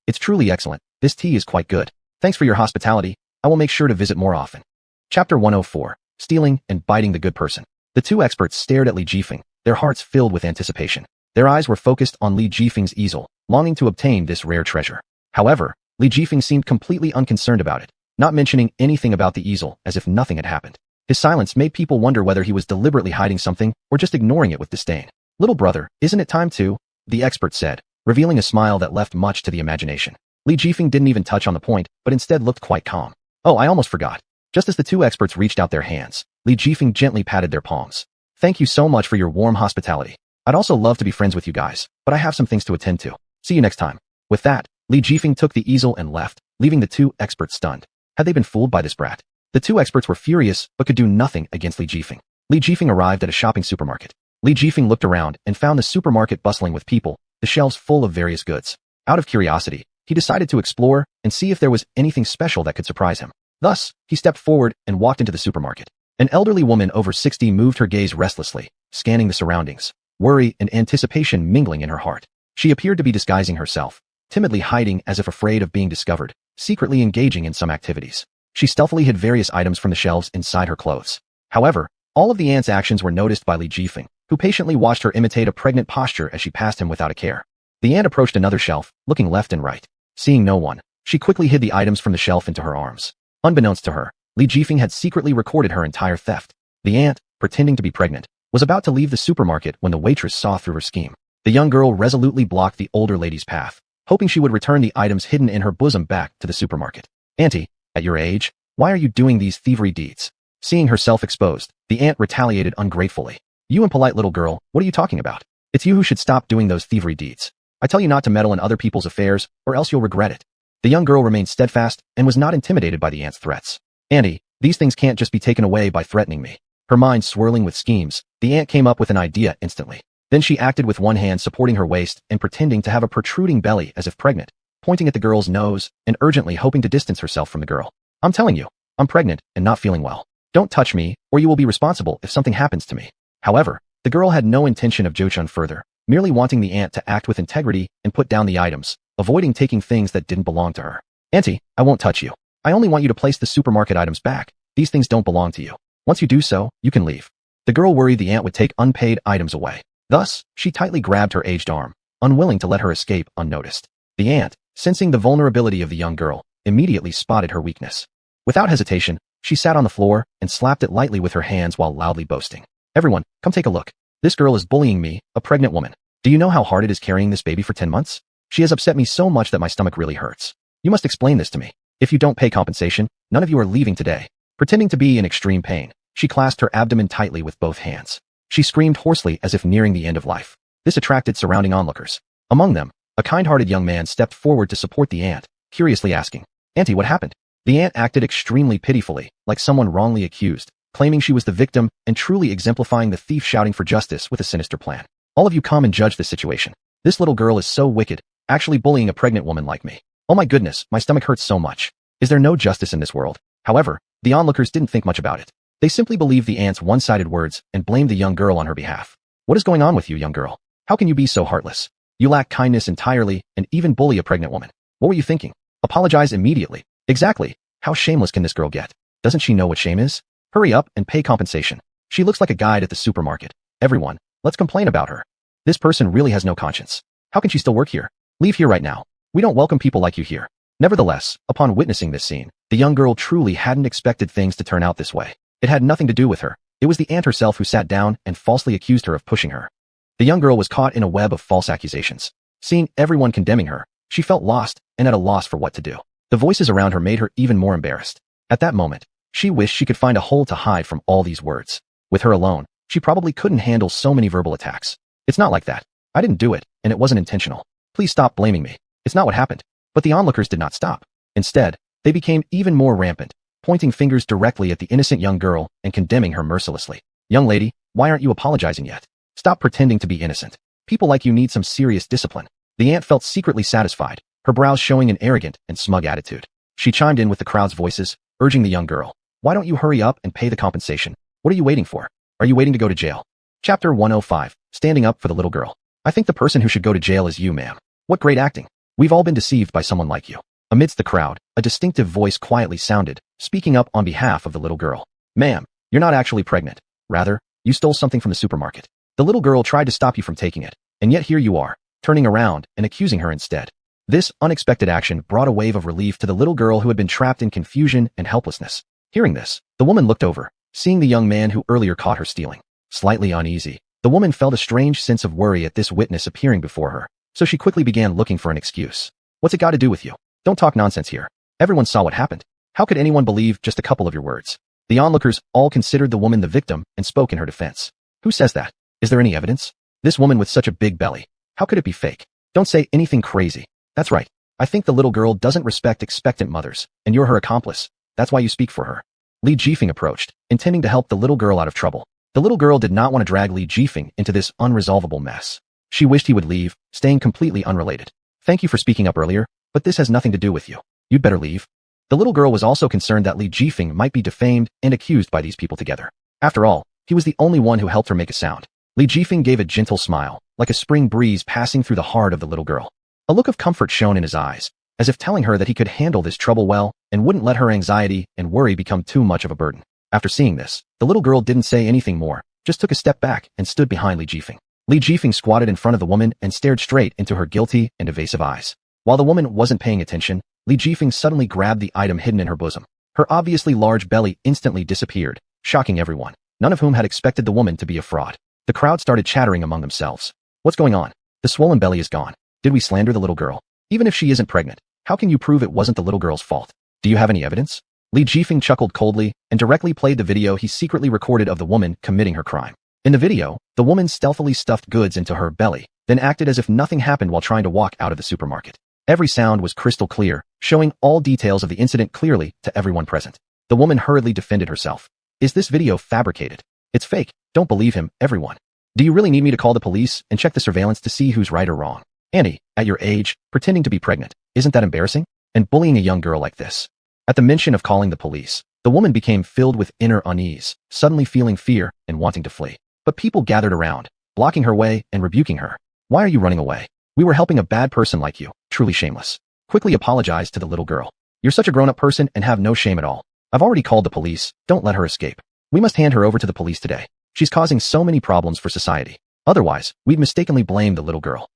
[SPEAKER 1] It's truly excellent. This tea is quite good. Thanks for your hospitality. I will make sure to visit more often." Chapter 104. Stealing and Biting the Good Person. The two experts stared at Li Jifeng, their hearts filled with anticipation. Their eyes were focused on Li Jifeng's easel, longing to obtain this rare treasure. However, Li Jifeng seemed completely unconcerned about it, not mentioning anything about the easel as if nothing had happened. His silence made people wonder whether he was deliberately hiding something or just ignoring it with disdain. "Little brother, isn't it time to?" the expert said, revealing a smile that left much to the imagination. Li Jifeng didn't even touch on the point, but instead looked quite calm. "Oh, I almost forgot." Just as the two experts reached out their hands, Li Jifeng gently patted their palms. "Thank you so much for your warm hospitality. I'd also love to be friends with you guys, but I have some things to attend to. See you next time." With that, Li Jifeng took the easel and left, leaving the two experts stunned. Had they been fooled by this brat? The two experts were furious, but could do nothing against Li Jifeng. Li Jifeng arrived at a shopping supermarket. Li Jifeng looked around and found the supermarket bustling with people, the shelves full of various goods. Out of curiosity, he decided to explore and see if there was anything special that could surprise him. Thus, he stepped forward and walked into the supermarket. An elderly woman over 60 moved her gaze restlessly, scanning the surroundings, worry and anticipation mingling in her heart. She appeared to be disguising herself, timidly hiding as if afraid of being discovered, secretly engaging in some activities. She stealthily hid various items from the shelves inside her clothes. However, all of the aunt's actions were noticed by Li Jifeng, who patiently watched her imitate a pregnant posture as she passed him without a care. The aunt approached another shelf, looking left and right. Seeing no one, she quickly hid the items from the shelf into her arms. Unbeknownst to her, Li Jifeng had secretly recorded her entire theft. The aunt, pretending to be pregnant, was about to leave the supermarket when the waitress saw through her scheme. The young girl resolutely blocked the older lady's path, hoping she would return the items hidden in her bosom back to the supermarket. "Auntie, at your age, why are you doing these thievery deeds?" Seeing herself exposed, the aunt retaliated ungratefully. "You impolite little girl, what are you talking about? It's you who should stop doing those thievery deeds. I tell you not to meddle in other people's affairs, or else you'll regret it." The young girl remained steadfast and was not intimidated by the aunt's threats. "Auntie, These things can't just be taken away by threatening me. Her mind swirling with schemes, the aunt came up with an idea instantly. Then she acted with one hand supporting her waist and pretending to have a protruding belly as if pregnant, pointing at the girl's nose and urgently hoping to distance herself from the girl. I'm telling you, I'm pregnant and not feeling well. Don't touch me, or you will be responsible if something happens to me. However, the girl had no intention of Jochun further, merely wanting the aunt to act with integrity and put down the items, avoiding taking things that didn't belong to her. Auntie, I won't touch you. I only want you to place the supermarket items back. These things don't belong to you. Once you do so, you can leave. The girl worried the aunt would take unpaid items away. Thus, she tightly grabbed her aged arm, unwilling to let her escape unnoticed. The aunt, sensing the vulnerability of the young girl, immediately spotted her weakness. Without hesitation, she sat on the floor and slapped it lightly with her hands while loudly boasting. Everyone, come take a look. This girl is bullying me, a pregnant woman. Do you know how hard it is carrying this baby for 10 months? She has upset me so much that my stomach really hurts. You must explain this to me. If you don't pay compensation, none of you are leaving today. Pretending to be in extreme pain, she clasped her abdomen tightly with both hands. She screamed hoarsely as if nearing the end of life. This attracted surrounding onlookers. Among them, a kind-hearted young man stepped forward to support the aunt, curiously asking, Auntie, what happened? The aunt acted extremely pitifully, like someone wrongly accused, claiming she was the victim and truly exemplifying the thief shouting for justice with a sinister plan. All of you come and judge this situation. This little girl is so wicked, actually bullying a pregnant woman like me. Oh my goodness, my stomach hurts so much. Is there no justice in this world? However, the onlookers didn't think much about it. They simply believed the aunt's one-sided words and blamed the young girl on her behalf. What is going on with you, young girl? How can you be so heartless? You lack kindness entirely and even bully a pregnant woman. What were you thinking? Apologize immediately. Exactly. How shameless can this girl get? Doesn't she know what shame is? Hurry up and pay compensation. She looks like a guide at the supermarket. Everyone, let's complain about her. This person really has no conscience. How can she still work here? Leave here right now. We don't welcome people like you here. Nevertheless, upon witnessing this scene, the young girl truly hadn't expected things to turn out this way. It had nothing to do with her. It was the aunt herself who sat down and falsely accused her of pushing her. The young girl was caught in a web of false accusations. Seeing everyone condemning her, she felt lost and at a loss for what to do. The voices around her made her even more embarrassed. At that moment, she wished she could find a hole to hide from all these words. With her alone, she probably couldn't handle so many verbal attacks. It's not like that. I didn't do it, and it wasn't intentional. Please stop blaming me. It's not what happened. But the onlookers did not stop. Instead, they became even more rampant, pointing fingers directly at the innocent young girl and condemning her mercilessly. Young lady, why aren't you apologizing yet? Stop pretending to be innocent. People like you need some serious discipline. The aunt felt secretly satisfied, her brows showing an arrogant and smug attitude. She chimed in with the crowd's voices, urging the young girl. Why don't you hurry up and pay the compensation? What are you waiting for? Are you waiting to go to jail? Chapter 105, Standing Up for the Little Girl. I think the person who should go to jail is you, ma'am. What great acting. We've all been deceived by someone like you. Amidst the crowd, a distinctive voice quietly sounded, speaking up on behalf of the little girl. Ma'am, you're not actually pregnant. Rather, you stole something from the supermarket. The little girl tried to stop you from taking it, and yet here you are, turning around and accusing her instead. This unexpected action brought a wave of relief to the little girl who had been trapped in confusion and helplessness. Hearing this, the woman looked over, seeing the young man who earlier caught her stealing. Slightly uneasy, the woman felt a strange sense of worry at this witness appearing before her, so she quickly began looking for an excuse. What's it got to do with you? Don't talk nonsense here. Everyone saw what happened. How could anyone believe just a couple of your words? The onlookers all considered the woman the victim and spoke in her defense. Who says that? Is there any evidence? This woman with such a big belly. How could it be fake? Don't say anything crazy. That's right. I think the little girl doesn't respect expectant mothers, and you're her accomplice. That's why you speak for her. Li Jifeng approached, intending to help the little girl out of trouble. The little girl did not want to drag Li Jifeng into this unresolvable mess. She wished he would leave, staying completely unrelated. Thank you for speaking up earlier, but this has nothing to do with you. You'd better leave. The little girl was also concerned that Li Jifeng might be defamed and accused by these people together. After all, he was the only one who helped her make a sound. Li Jifeng gave a gentle smile, like a spring breeze passing through the heart of the little girl. A look of comfort shone in his eyes, as if telling her that he could handle this trouble well and wouldn't let her anxiety and worry become too much of a burden. After seeing this, the little girl didn't say anything more, just took a step back and stood behind Li Jifeng. Li Jifeng squatted in front of the woman and stared straight into her guilty and evasive eyes. While the woman wasn't paying attention, Li Jifeng suddenly grabbed the item hidden in her bosom. Her obviously large belly instantly disappeared, shocking everyone, none of whom had expected the woman to be a fraud. The crowd started chattering among themselves. What's going on? The swollen belly is gone. Did we slander the little girl? Even if she isn't pregnant, how can you prove it wasn't the little girl's fault? Do you have any evidence? Li Jifeng chuckled coldly and directly played the video he secretly recorded of the woman committing her crime. In the video, the woman stealthily stuffed goods into her belly, then acted as if nothing happened while trying to walk out of the supermarket. Every sound was crystal clear, showing all details of the incident clearly to everyone present. The woman hurriedly defended herself. Is this video fabricated? It's fake. Don't believe him, everyone. Do you really need me to call the police and check the surveillance to see who's right or wrong? Annie, at your age, pretending to be pregnant, isn't that embarrassing? And bullying a young girl like this. At the mention of calling the police, the woman became filled with inner unease, suddenly feeling fear and wanting to flee. But people gathered around, blocking her way and rebuking her. Why are you running away? We were helping a bad person like you, truly shameless. Quickly apologized to the little girl. You're such a grown-up person and have no shame at all. I've already called the police, don't let her escape. We must hand her over to the police today. She's causing so many problems for society. Otherwise, we'd mistakenly blame the little girl.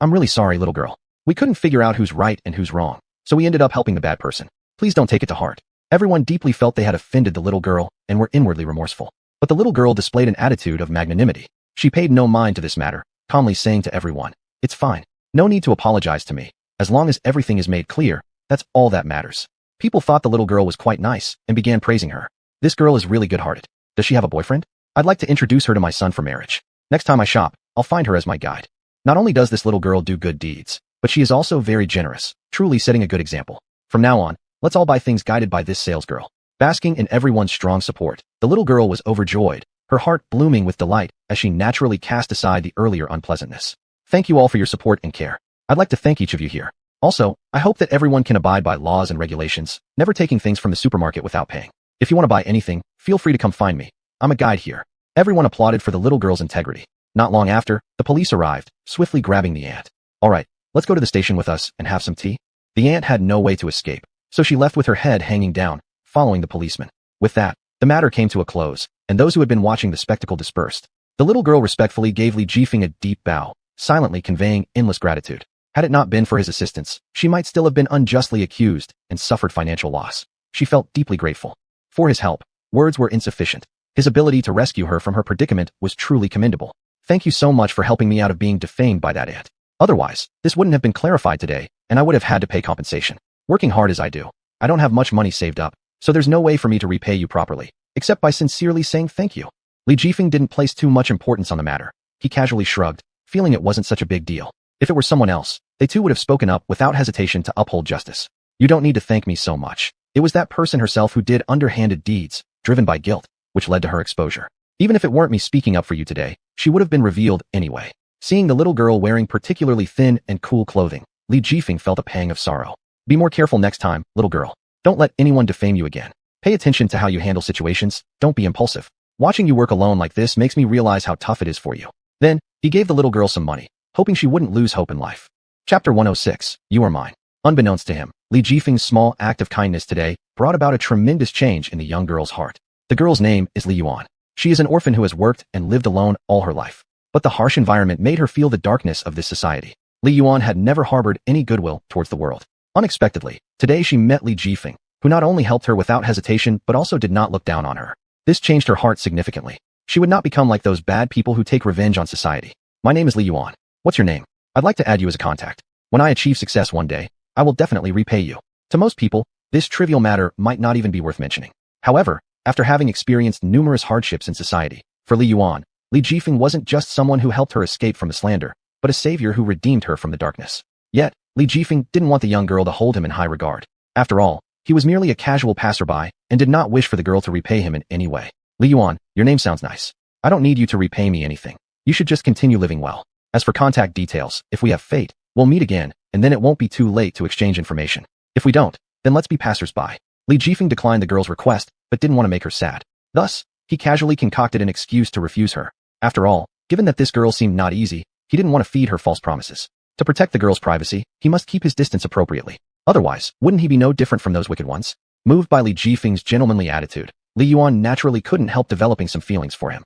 [SPEAKER 1] I'm really sorry, little girl. We couldn't figure out who's right and who's wrong, so we ended up helping the bad person. Please don't take it to heart. Everyone deeply felt they had offended the little girl and were inwardly remorseful. But the little girl displayed an attitude of magnanimity. She paid no mind to this matter, calmly saying to everyone, "It's fine. No need to apologize to me. As long as everything is made clear, that's all that matters." People thought the little girl was quite nice and began praising her. This girl is really good-hearted. Does she have a boyfriend? I'd like to introduce her to my son for marriage. Next time I shop, I'll find her as my guide. Not only does this little girl do good deeds, but she is also very generous, truly setting a good example. From now on, let's all buy things guided by this salesgirl. Basking in everyone's strong support, the little girl was overjoyed, her heart blooming with delight as she naturally cast aside the earlier unpleasantness. Thank you all for your support and care. I'd like to thank each of you here. Also, I hope that everyone can abide by laws and regulations, never taking things from the supermarket without paying. If you want to buy anything, feel free to come find me. I'm a guide here. Everyone applauded for the little girl's integrity. Not long after, the police arrived, swiftly grabbing the aunt. All right, let's go to the station with us and have some tea. The aunt had no way to escape, so she left with her head hanging down, following the policeman. With that, the matter came to a close, and those who had been watching the spectacle dispersed. The little girl respectfully gave Li Jifeng a deep bow, silently conveying endless gratitude. Had it not been for his assistance, she might still have been unjustly accused and suffered financial loss. She felt deeply grateful. For his help, words were insufficient. His ability to rescue her from her predicament was truly commendable. Thank you so much for helping me out of being defamed by that aunt. Otherwise, this wouldn't have been clarified today, and I would have had to pay compensation. Working hard as I do, I don't have much money saved up, so there's no way for me to repay you properly, except by sincerely saying thank you. Li Jifeng didn't place too much importance on the matter. He casually shrugged, feeling it wasn't such a big deal. If it were someone else, they too would have spoken up without hesitation to uphold justice. You don't need to thank me so much. It was that person herself who did underhanded deeds, driven by guilt, which led to her exposure. Even if it weren't me speaking up for you today, she would have been revealed anyway. Seeing the little girl wearing particularly thin and cool clothing, Li Jifeng felt a pang of sorrow. Be more careful next time, little girl. Don't let anyone defame you again. Pay attention to how you handle situations, don't be impulsive. Watching you work alone like this makes me realize how tough it is for you. Then, he gave the little girl some money, hoping she wouldn't lose hope in life. Chapter 106, You Are Mine. Unbeknownst to him, Li Jifeng's small act of kindness today brought about a tremendous change in the young girl's heart. The girl's name is Li Yuan. She is an orphan who has worked and lived alone all her life. But the harsh environment made her feel the darkness of this society. Li Yuan had never harbored any goodwill towards the world. Unexpectedly, today she met Li Jifeng, who not only helped her without hesitation but also did not look down on her. This changed her heart significantly. She would not become like those bad people who take revenge on society. My name is Li Yuan. What's your name? I'd like to add you as a contact. When I achieve success one day, I will definitely repay you. To most people, this trivial matter might not even be worth mentioning. However, after having experienced numerous hardships in society, for Li Yuan, Li Jifeng wasn't just someone who helped her escape from the slander, but a savior who redeemed her from the darkness. Yet, Li Jifeng didn't want the young girl to hold him in high regard. After all, he was merely a casual passerby and did not wish for the girl to repay him in any way. Li Yuan, your name sounds nice. I don't need you to repay me anything. You should just continue living well. As for contact details, if we have fate, we'll meet again, and then it won't be too late to exchange information. If we don't, then let's be passers-by. Li Jifeng declined the girl's request, but didn't want to make her sad. Thus, he casually concocted an excuse to refuse her. After all, given that this girl seemed not easy, he didn't want to feed her false promises. To protect the girl's privacy, he must keep his distance appropriately. Otherwise, wouldn't he be no different from those wicked ones? Moved by Li Jifeng's gentlemanly attitude, Li Yuan naturally couldn't help developing some feelings for him.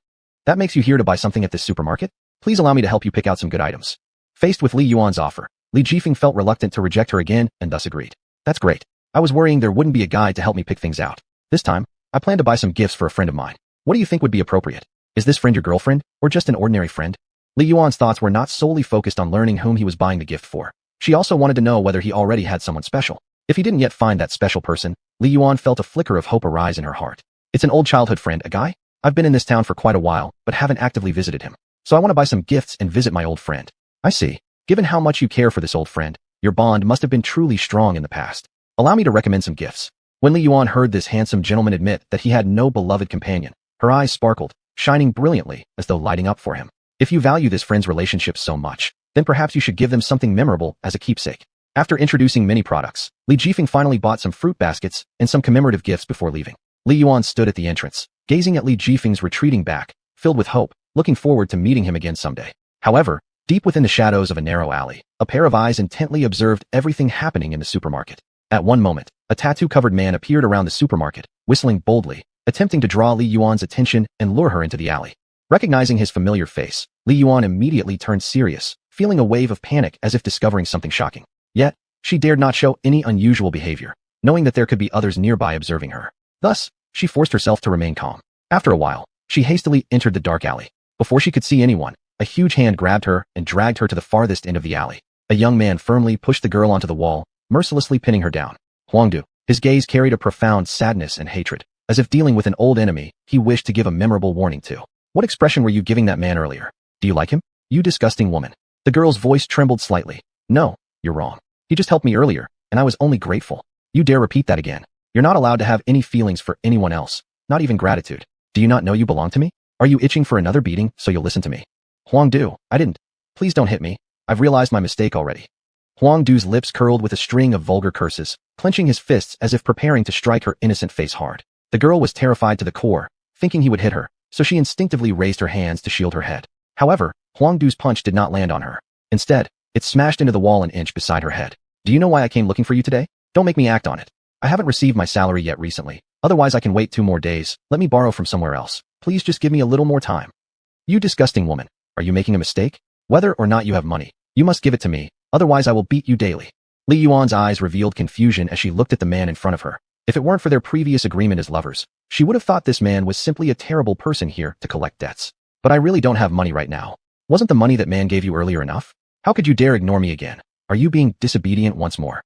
[SPEAKER 1] That makes you here to buy something at this supermarket? Please allow me to help you pick out some good items. Faced with Li Yuan's offer, Li Jifeng felt reluctant to reject her again and thus agreed. That's great. I was worrying there wouldn't be a guide to help me pick things out. This time, I plan to buy some gifts for a friend of mine. What do you think would be appropriate? Is this friend your girlfriend, or just an ordinary friend? Li Yuan's thoughts were not solely focused on learning whom he was buying the gift for. She also wanted to know whether he already had someone special. If he didn't yet find that special person, Li Yuan felt a flicker of hope arise in her heart. It's an old childhood friend, a guy? I've been in this town for quite a while, but haven't actively visited him. So I want to buy some gifts and visit my old friend. I see. Given how much you care for this old friend, your bond must have been truly strong in the past. Allow me to recommend some gifts. When Li Yuan heard this handsome gentleman admit that he had no beloved companion, her eyes sparkled, shining brilliantly as though lighting up for him. If you value this friend's relationship so much, then perhaps you should give them something memorable as a keepsake. After introducing many products, Li Jifeng finally bought some fruit baskets and some commemorative gifts before leaving. Li Yuan stood at the entrance, gazing at Li Jifeng's retreating back, filled with hope, looking forward to meeting him again someday. However, deep within the shadows of a narrow alley, a pair of eyes intently observed everything happening in the supermarket. At one moment, a tattoo-covered man appeared around the supermarket, whistling boldly, attempting to draw Li Yuan's attention and lure her into the alley. Recognizing his familiar face, Li Yuan immediately turned serious, feeling a wave of panic as if discovering something shocking. Yet, she dared not show any unusual behavior, knowing that there could be others nearby observing her. Thus, she forced herself to remain calm. After a while, she hastily entered the dark alley. Before she could see anyone, a huge hand grabbed her and dragged her to the farthest end of the alley. A young man firmly pushed the girl onto the wall, mercilessly pinning her down. Huangdu, his gaze carried a profound sadness and hatred. As if dealing with an old enemy, he wished to give a memorable warning to. What expression were you giving that man earlier? Do you like him? You disgusting woman. The girl's voice trembled slightly. No, you're wrong. He just helped me earlier, and I was only grateful. You dare repeat that again. You're not allowed to have any feelings for anyone else, not even gratitude. Do you not know you belong to me? Are you itching for another beating so you'll listen to me? Huangdu, I didn't. Please don't hit me. I've realized my mistake already. Huangdu's lips curled with a string of vulgar curses, clenching his fists as if preparing to strike her innocent face hard. The girl was terrified to the core, thinking he would hit her, so she instinctively raised her hands to shield her head. However, Huangdu's punch did not land on her. Instead, it smashed into the wall an inch beside her head. Do you know why I came looking for you today? Don't make me act on it. I haven't received my salary yet recently. Otherwise I can wait 2 more days. Let me borrow from somewhere else. Please just give me a little more time. You disgusting woman. Are you making a mistake? Whether or not you have money, you must give it to me. Otherwise I will beat you daily. Li Yuan's eyes revealed confusion as she looked at the man in front of her. If it weren't for their previous agreement as lovers, she would have thought this man was simply a terrible person here to collect debts. But I really don't have money right now. Wasn't the money that man gave you earlier enough? How could you dare ignore me again? Are you being disobedient once more?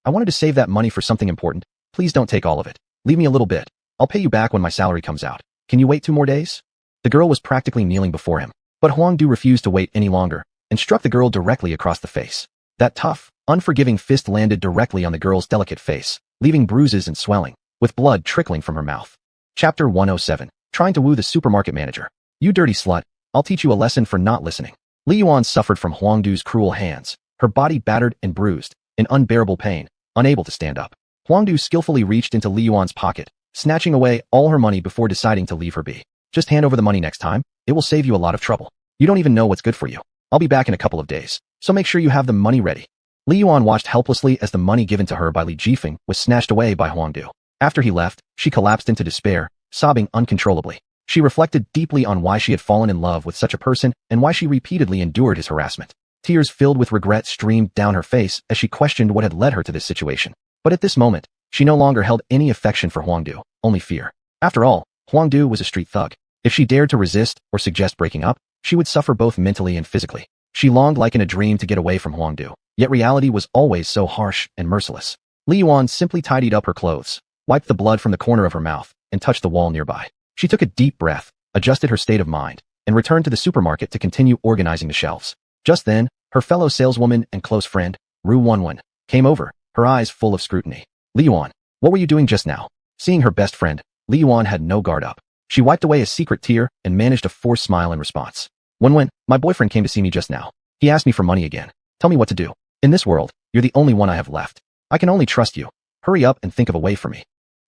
[SPEAKER 1] I wanted to save that money for something important. Please don't take all of it. Leave me a little bit. I'll pay you back when my salary comes out. Can you wait 2 more days? The girl was practically kneeling before him, but Huangdu refused to wait any longer and struck the girl directly across the face. That tough, unforgiving fist landed directly on the girl's delicate face, leaving bruises and swelling, with blood trickling from her mouth. Chapter 107. Trying to woo the supermarket manager. You dirty slut, I'll teach you a lesson for not listening. Li Yuan suffered from Huangdu's cruel hands, her body battered and bruised, in unbearable pain, unable to stand up. Huangdu skillfully reached into Li Yuan's pocket, snatching away all her money before deciding to leave her be. Just hand over the money next time, it will save you a lot of trouble. You don't even know what's good for you. I'll be back in a couple of days, so make sure you have the money ready. Li Yuan watched helplessly as the money given to her by Li Jifeng was snatched away by Huangdu. After he left, she collapsed into despair, sobbing uncontrollably. She reflected deeply on why she had fallen in love with such a person and why she repeatedly endured his harassment. Tears filled with regret streamed down her face as she questioned what had led her to this situation. But at this moment, she no longer held any affection for Huangdu, only fear. After all, Huangdu was a street thug. If she dared to resist or suggest breaking up, she would suffer both mentally and physically. She longed like in a dream to get away from Huangdu, yet reality was always so harsh and merciless. Li Yuan simply tidied up her clothes, wiped the blood from the corner of her mouth, and touched the wall nearby. She took a deep breath, adjusted her state of mind, and returned to the supermarket to continue organizing the shelves. Just then, her fellow saleswoman and close friend, Xuanhuan, came over, her eyes full of scrutiny. Li Yuan, what were you doing just now? Seeing her best friend, Li Yuan had no guard up. She wiped away a secret tear and managed a forced smile in response. Xuanhuan, my boyfriend came to see me just now. He asked me for money again. Tell me what to do. In this world, you're the only one I have left. I can only trust you. Hurry up and think of a way for me.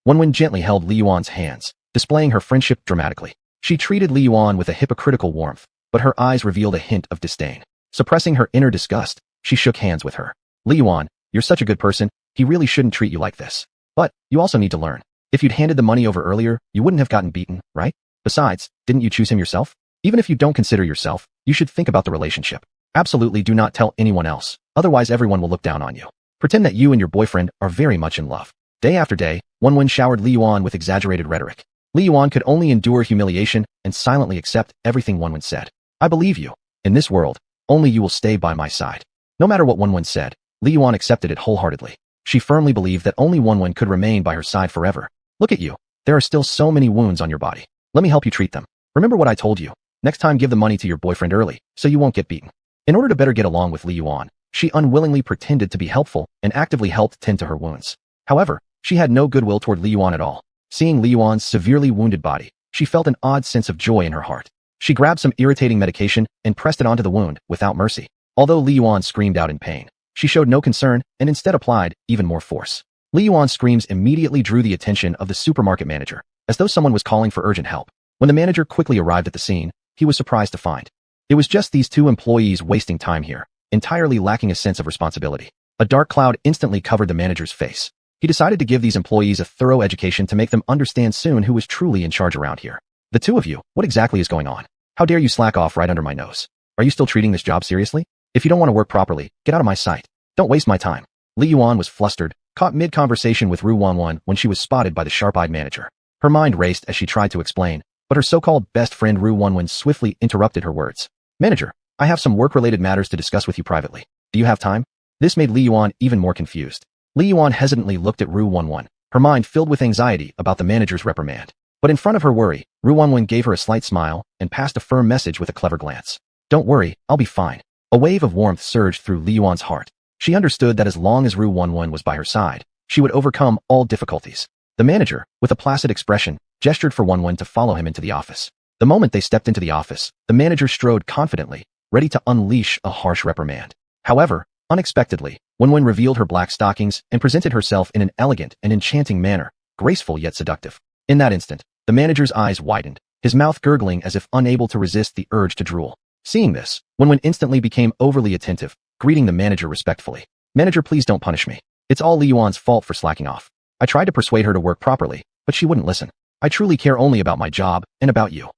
[SPEAKER 1] Xuanhuan gently held Li Yuan's hands, displaying her friendship dramatically. She treated Li Yuan with a hypocritical warmth, but her eyes revealed a hint of disdain. Suppressing her inner disgust, she shook hands with her. Li Yuan, you're such a good person, he really shouldn't treat you like this. But, you also need to learn. If you'd handed the money over earlier, you wouldn't have gotten beaten, right? Besides, didn't you choose him yourself? Even if you don't consider yourself, you should think about the relationship. Absolutely do not tell anyone else, otherwise everyone will look down on you. Pretend that you and your boyfriend are very much in love. Day after day, Xuanhuan showered Li Yuan with exaggerated rhetoric. Li Yuan could only endure humiliation and silently accept everything Xuanhuan said. I believe you. In this world, only you will stay by my side. No matter what Xuanhuan said, Li Yuan accepted it wholeheartedly. She firmly believed that only Xuanhuan could remain by her side forever. Look at you. There are still so many wounds on your body. Let me help you treat them. Remember what I told you. Next time give the money to your boyfriend early, so you won't get beaten. In order to better get along with Li Yuan, she unwillingly pretended to be helpful and actively helped tend to her wounds. However, She had no goodwill toward Li Yuan at all. Seeing Li Yuan's severely wounded body, she felt an odd sense of joy in her heart. She grabbed some irritating medication and pressed it onto the wound without mercy. Although Li Yuan screamed out in pain, she showed no concern and instead applied even more force. Li Yuan's screams immediately drew the attention of the supermarket manager, as though someone was calling for urgent help. When the manager quickly arrived at the scene, he was surprised to find it was just these two employees wasting time here, entirely lacking a sense of responsibility. A dark cloud instantly covered the manager's face. He decided to give these employees a thorough education to make them understand soon who was truly in charge around here. The two of you, what exactly is going on? How dare you slack off right under my nose? Are you still treating this job seriously? If you don't want to work properly, get out of my sight. Don't waste my time. Li Yuan was flustered, caught mid-conversation with xuanhuan when she was spotted by the sharp-eyed manager. Her mind raced as she tried to explain, but her so-called best friend xuanhuan swiftly interrupted her words. Manager, I have some work-related matters to discuss with you privately. Do you have time? This made Li Yuan even more confused. Li Yuan hesitantly looked at xuanhuan, her mind filled with anxiety about the manager's reprimand. But in front of her worry, xuanhuan gave her a slight smile and passed a firm message with a clever glance. Don't worry, I'll be fine. A wave of warmth surged through Li Yuan's heart. She understood that as long as xuanhuan was by her side, she would overcome all difficulties. The manager, with a placid expression, gestured for xuanhuan to follow him into the office. The moment they stepped into the office, the manager strode confidently, ready to unleash a harsh reprimand. However, unexpectedly, xuanhuan revealed her black stockings and presented herself in an elegant and enchanting manner, graceful yet seductive. In that instant, the manager's eyes widened, his mouth gurgling as if unable to resist the urge to drool. Seeing this, xuanhuan instantly became overly attentive, greeting the manager respectfully. Manager, please don't punish me. It's all Li Yuan's fault for slacking off. I tried to persuade her to work properly, but she wouldn't listen. I truly care only about my job and about you.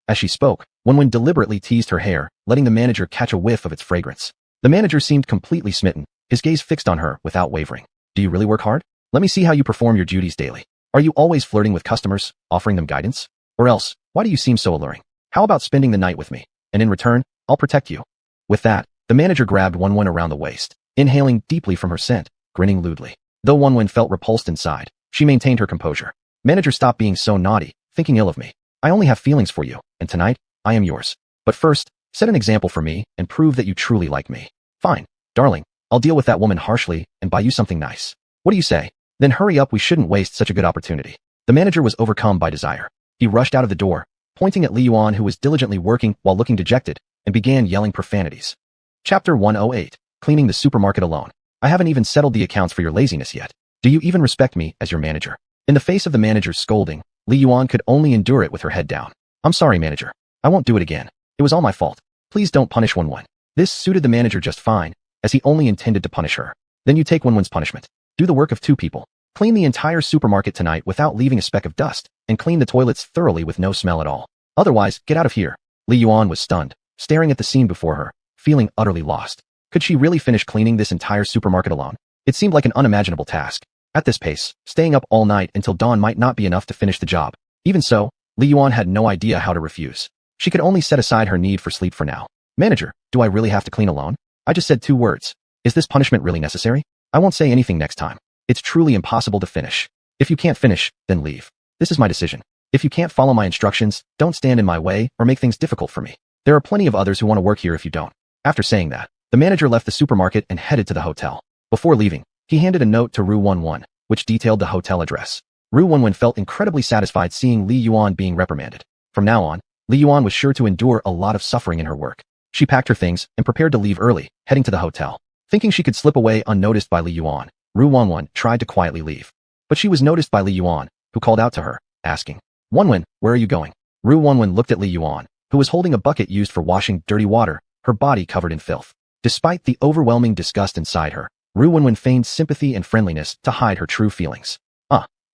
[SPEAKER 1] As she spoke, xuanhuan deliberately teased her hair, letting the manager catch a whiff of its fragrance. The manager seemed completely smitten, his gaze fixed on her without wavering. Do you really work hard? Let me see how you perform your duties daily. Are you always flirting with customers, offering them guidance? Or else, why do you seem so alluring? How about spending the night with me? And in return, I'll protect you. With that, the manager grabbed xuanhuan around the waist, inhaling deeply from her scent, grinning lewdly. Though xuanhuan felt repulsed inside, she maintained her composure. Manager, stop being so naughty, thinking ill of me. I only have feelings for you, and tonight, I am yours. But first, set an example for me and prove that you truly like me. Fine, darling, I'll deal with that woman harshly and buy you something nice. What do you say? Then hurry up, we shouldn't waste such a good opportunity. The manager was overcome by desire. He rushed out of the door, pointing at Li Yuan who was diligently working while looking dejected, and began yelling profanities. Chapter 108, Cleaning the Supermarket Alone. I haven't even settled the accounts for your laziness yet. Do you even respect me as your manager? In the face of the manager's scolding, Li Yuan could only endure it with her head down. I'm sorry, manager. I won't do it again. It was all my fault. Please don't punish xuanhuan. This suited the manager just fine, as he only intended to punish her. Then you take xuanhuan's punishment. Do the work of two people. Clean the entire supermarket tonight without leaving a speck of dust, and clean the toilets thoroughly with no smell at all. Otherwise, get out of here. Li Yuan was stunned, staring at the scene before her, feeling utterly lost. Could she really finish cleaning this entire supermarket alone? It seemed like an unimaginable task. At this pace, staying up all night until dawn might not be enough to finish the job. Even so, Li Yuan had no idea how to refuse. She could only set aside her need for sleep for now. Manager, do I really have to clean alone? I just said 2 words. Is this punishment really necessary? I won't say anything next time. It's truly impossible to finish. If you can't finish, then leave. This is my decision. If you can't follow my instructions, don't stand in my way or make things difficult for me. There are plenty of others who want to work here if you don't. After saying that, the manager left the supermarket and headed to the hotel. Before leaving, he handed a note to xuanhuan, which detailed the hotel address. xuanhuan felt incredibly satisfied seeing Li Yuan being reprimanded. From now on, Li Yuan was sure to endure a lot of suffering in her work. She packed her things and prepared to leave early, heading to the hotel. Thinking she could slip away unnoticed by Li Yuan, xuanhuan tried to quietly leave. But she was noticed by Li Yuan, who called out to her, asking, "Xuanhuan, where are you going?" xuanhuan looked at Li Yuan, who was holding a bucket used for washing dirty water, her body covered in filth. Despite the overwhelming disgust inside her, xuanhuan feigned sympathy and friendliness to hide her true feelings.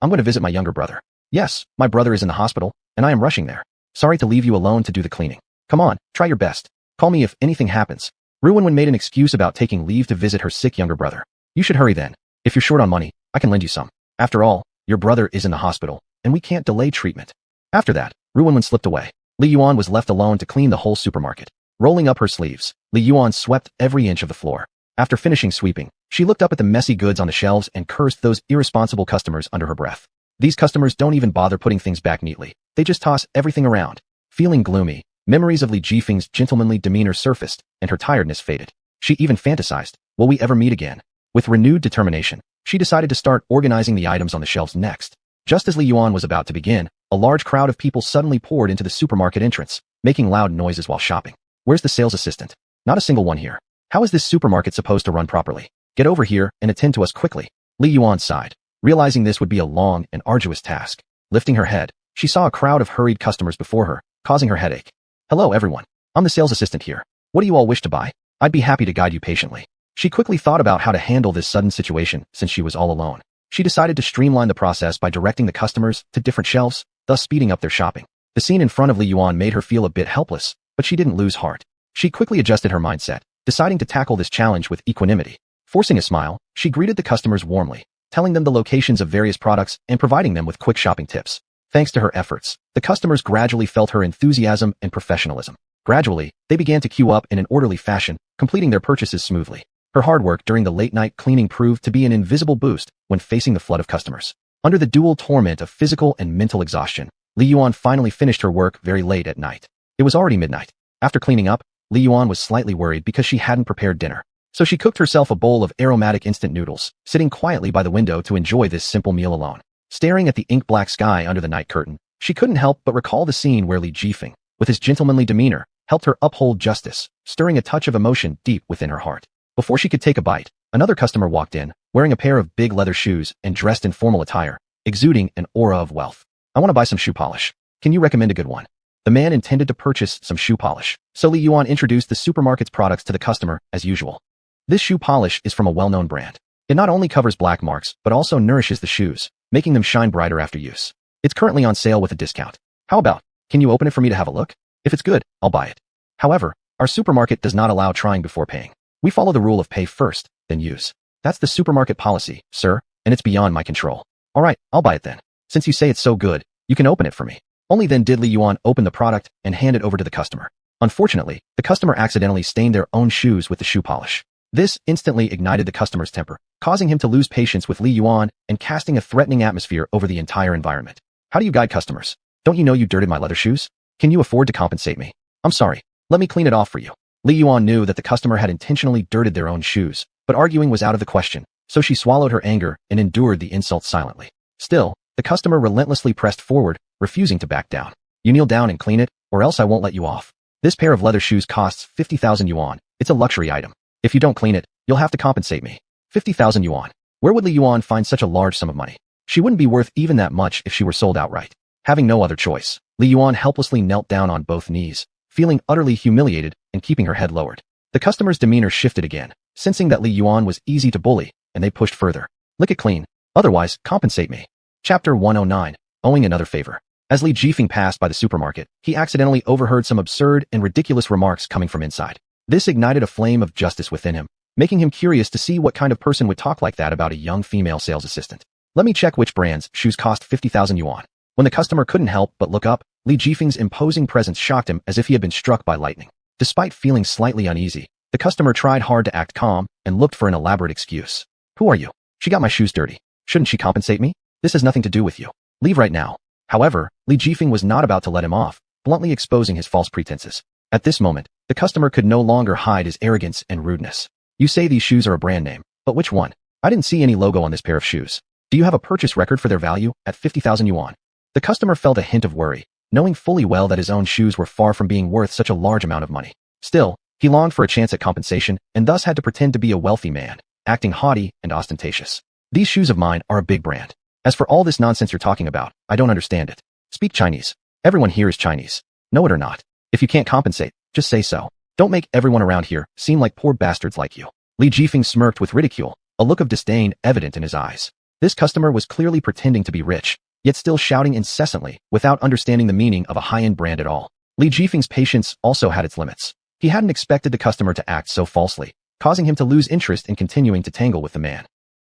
[SPEAKER 1] I'm going to visit my younger brother. Yes, my brother is in the hospital, and I am rushing there. Sorry to leave you alone to do the cleaning. Come on, try your best. Call me if anything happens. xuanhuan made an excuse about taking leave to visit her sick younger brother. You should hurry then. If you're short on money, I can lend you some. After all, your brother is in the hospital, and we can't delay treatment. After that, xuanhuan slipped away. Li Yuan was left alone to clean the whole supermarket. Rolling up her sleeves, Li Yuan swept every inch of the floor. After finishing sweeping, she looked up at the messy goods on the shelves and cursed those irresponsible customers under her breath. These customers don't even bother putting things back neatly. They just toss everything around. Feeling gloomy, memories of Li Jifeng's gentlemanly demeanor surfaced, and her tiredness faded. She even fantasized, will we ever meet again? With renewed determination, She decided to start organizing the items on the shelves next. Just as Li Yuan was about to begin, a large crowd of people suddenly poured into the supermarket entrance, making loud noises while shopping. Where's the sales assistant? Not a single one here. How is this supermarket supposed to run properly? Get over here and attend to us quickly. Li Yuan sighed, realizing this would be a long and arduous task. Lifting her head, she saw a crowd of hurried customers before her, causing her headache. Hello everyone. I'm the sales assistant here. What do you all wish to buy? I'd be happy to guide you patiently. She quickly thought about how to handle this sudden situation since she was all alone. She decided to streamline the process by directing the customers to different shelves, thus speeding up their shopping. The scene in front of Li Yuan made her feel a bit helpless, but she didn't lose heart. She quickly adjusted her mindset, deciding to tackle this challenge with equanimity. Forcing a smile, she greeted the customers warmly, telling them the locations of various products and providing them with quick shopping tips. Thanks to her efforts, the customers gradually felt her enthusiasm and professionalism. Gradually, they began to queue up in an orderly fashion, completing their purchases smoothly. Her hard work during the late-night cleaning proved to be an invisible boost when facing the flood of customers. Under the dual torment of physical and mental exhaustion, Li Yuan finally finished her work very late at night. It was already midnight. After cleaning up, Li Yuan was slightly worried because she hadn't prepared dinner. So she cooked herself a bowl of aromatic instant noodles, sitting quietly by the window to enjoy this simple meal alone. Staring at the ink-black sky under the night curtain, she couldn't help but recall the scene where Li Jifeng, with his gentlemanly demeanor, helped her uphold justice, stirring a touch of emotion deep within her heart. Before she could take a bite, another customer walked in, wearing a pair of big leather shoes and dressed in formal attire, exuding an aura of wealth. I want to buy some shoe polish. Can you recommend a good one? The man intended to purchase some shoe polish, so Li Yuan introduced the supermarket's products to the customer as usual. This shoe polish is from a well-known brand. It not only covers black marks, but also nourishes the shoes, making them shine brighter after use. It's currently on sale with a discount. How about, can you open it for me to have a look? If it's good, I'll buy it. However, our supermarket does not allow trying before paying. We follow the rule of pay first, then use. That's the supermarket policy, sir, and it's beyond my control. All right, I'll buy it then. Since you say it's so good, you can open it for me. Only then did Li Yuan open the product and hand it over to the customer. Unfortunately, the customer accidentally stained their own shoes with the shoe polish. This instantly ignited the customer's temper, causing him to lose patience with Li Yuan and casting a threatening atmosphere over the entire environment. How do you guide customers? Don't you know you dirted my leather shoes? Can you afford to compensate me? I'm sorry. Let me clean it off for you. Li Yuan knew that the customer had intentionally dirted their own shoes, but arguing was out of the question, so she swallowed her anger and endured the insult silently. Still, the customer relentlessly pressed forward, refusing to back down. You kneel down and clean it, or else I won't let you off. This pair of leather shoes costs 50,000 yuan. It's a luxury item. If you don't clean it, you'll have to compensate me. 50,000 yuan. Where would Li Yuan find such a large sum of money? She wouldn't be worth even that much if she were sold outright. Having no other choice, Li Yuan helplessly knelt down on both knees, feeling utterly humiliated and keeping her head lowered. The customer's demeanor shifted again, sensing that Li Yuan was easy to bully, and they pushed further. Lick it clean. Otherwise, compensate me. Chapter 109. Owing another favor. As Li Jifeng passed by the supermarket, he accidentally overheard some absurd and ridiculous remarks coming from inside. This ignited a flame of justice within him, making him curious to see what kind of person would talk like that about a young female sales assistant. Let me check which brand's shoes cost 50,000 yuan. When the customer couldn't help but look up, Li Jifeng's imposing presence shocked him as if he had been struck by lightning. Despite feeling slightly uneasy, the customer tried hard to act calm and looked for an elaborate excuse. Who are you? She got my shoes dirty. Shouldn't she compensate me? This has nothing to do with you. Leave right now. However, Li Jifeng was not about to let him off, bluntly exposing his false pretenses. At this moment, the customer could no longer hide his arrogance and rudeness. You say these shoes are a brand name, but which one? I didn't see any logo on this pair of shoes. Do you have a purchase record for their value at 50,000 yuan? The customer felt a hint of worry, knowing fully well that his own shoes were far from being worth such a large amount of money. Still, he longed for a chance at compensation and thus had to pretend to be a wealthy man, acting haughty and ostentatious. These shoes of mine are a big brand. As for all this nonsense you're talking about, I don't understand it. Speak Chinese. Everyone here is Chinese. Know it or not. If you can't compensate, just say so. Don't make everyone around here seem like poor bastards like you. Li Jifeng smirked with ridicule, a look of disdain evident in his eyes. This customer was clearly pretending to be rich, yet still shouting incessantly without understanding the meaning of a high-end brand at all. Li Jifeng's patience also had its limits. He hadn't expected the customer to act so falsely, causing him to lose interest in continuing to tangle with the man.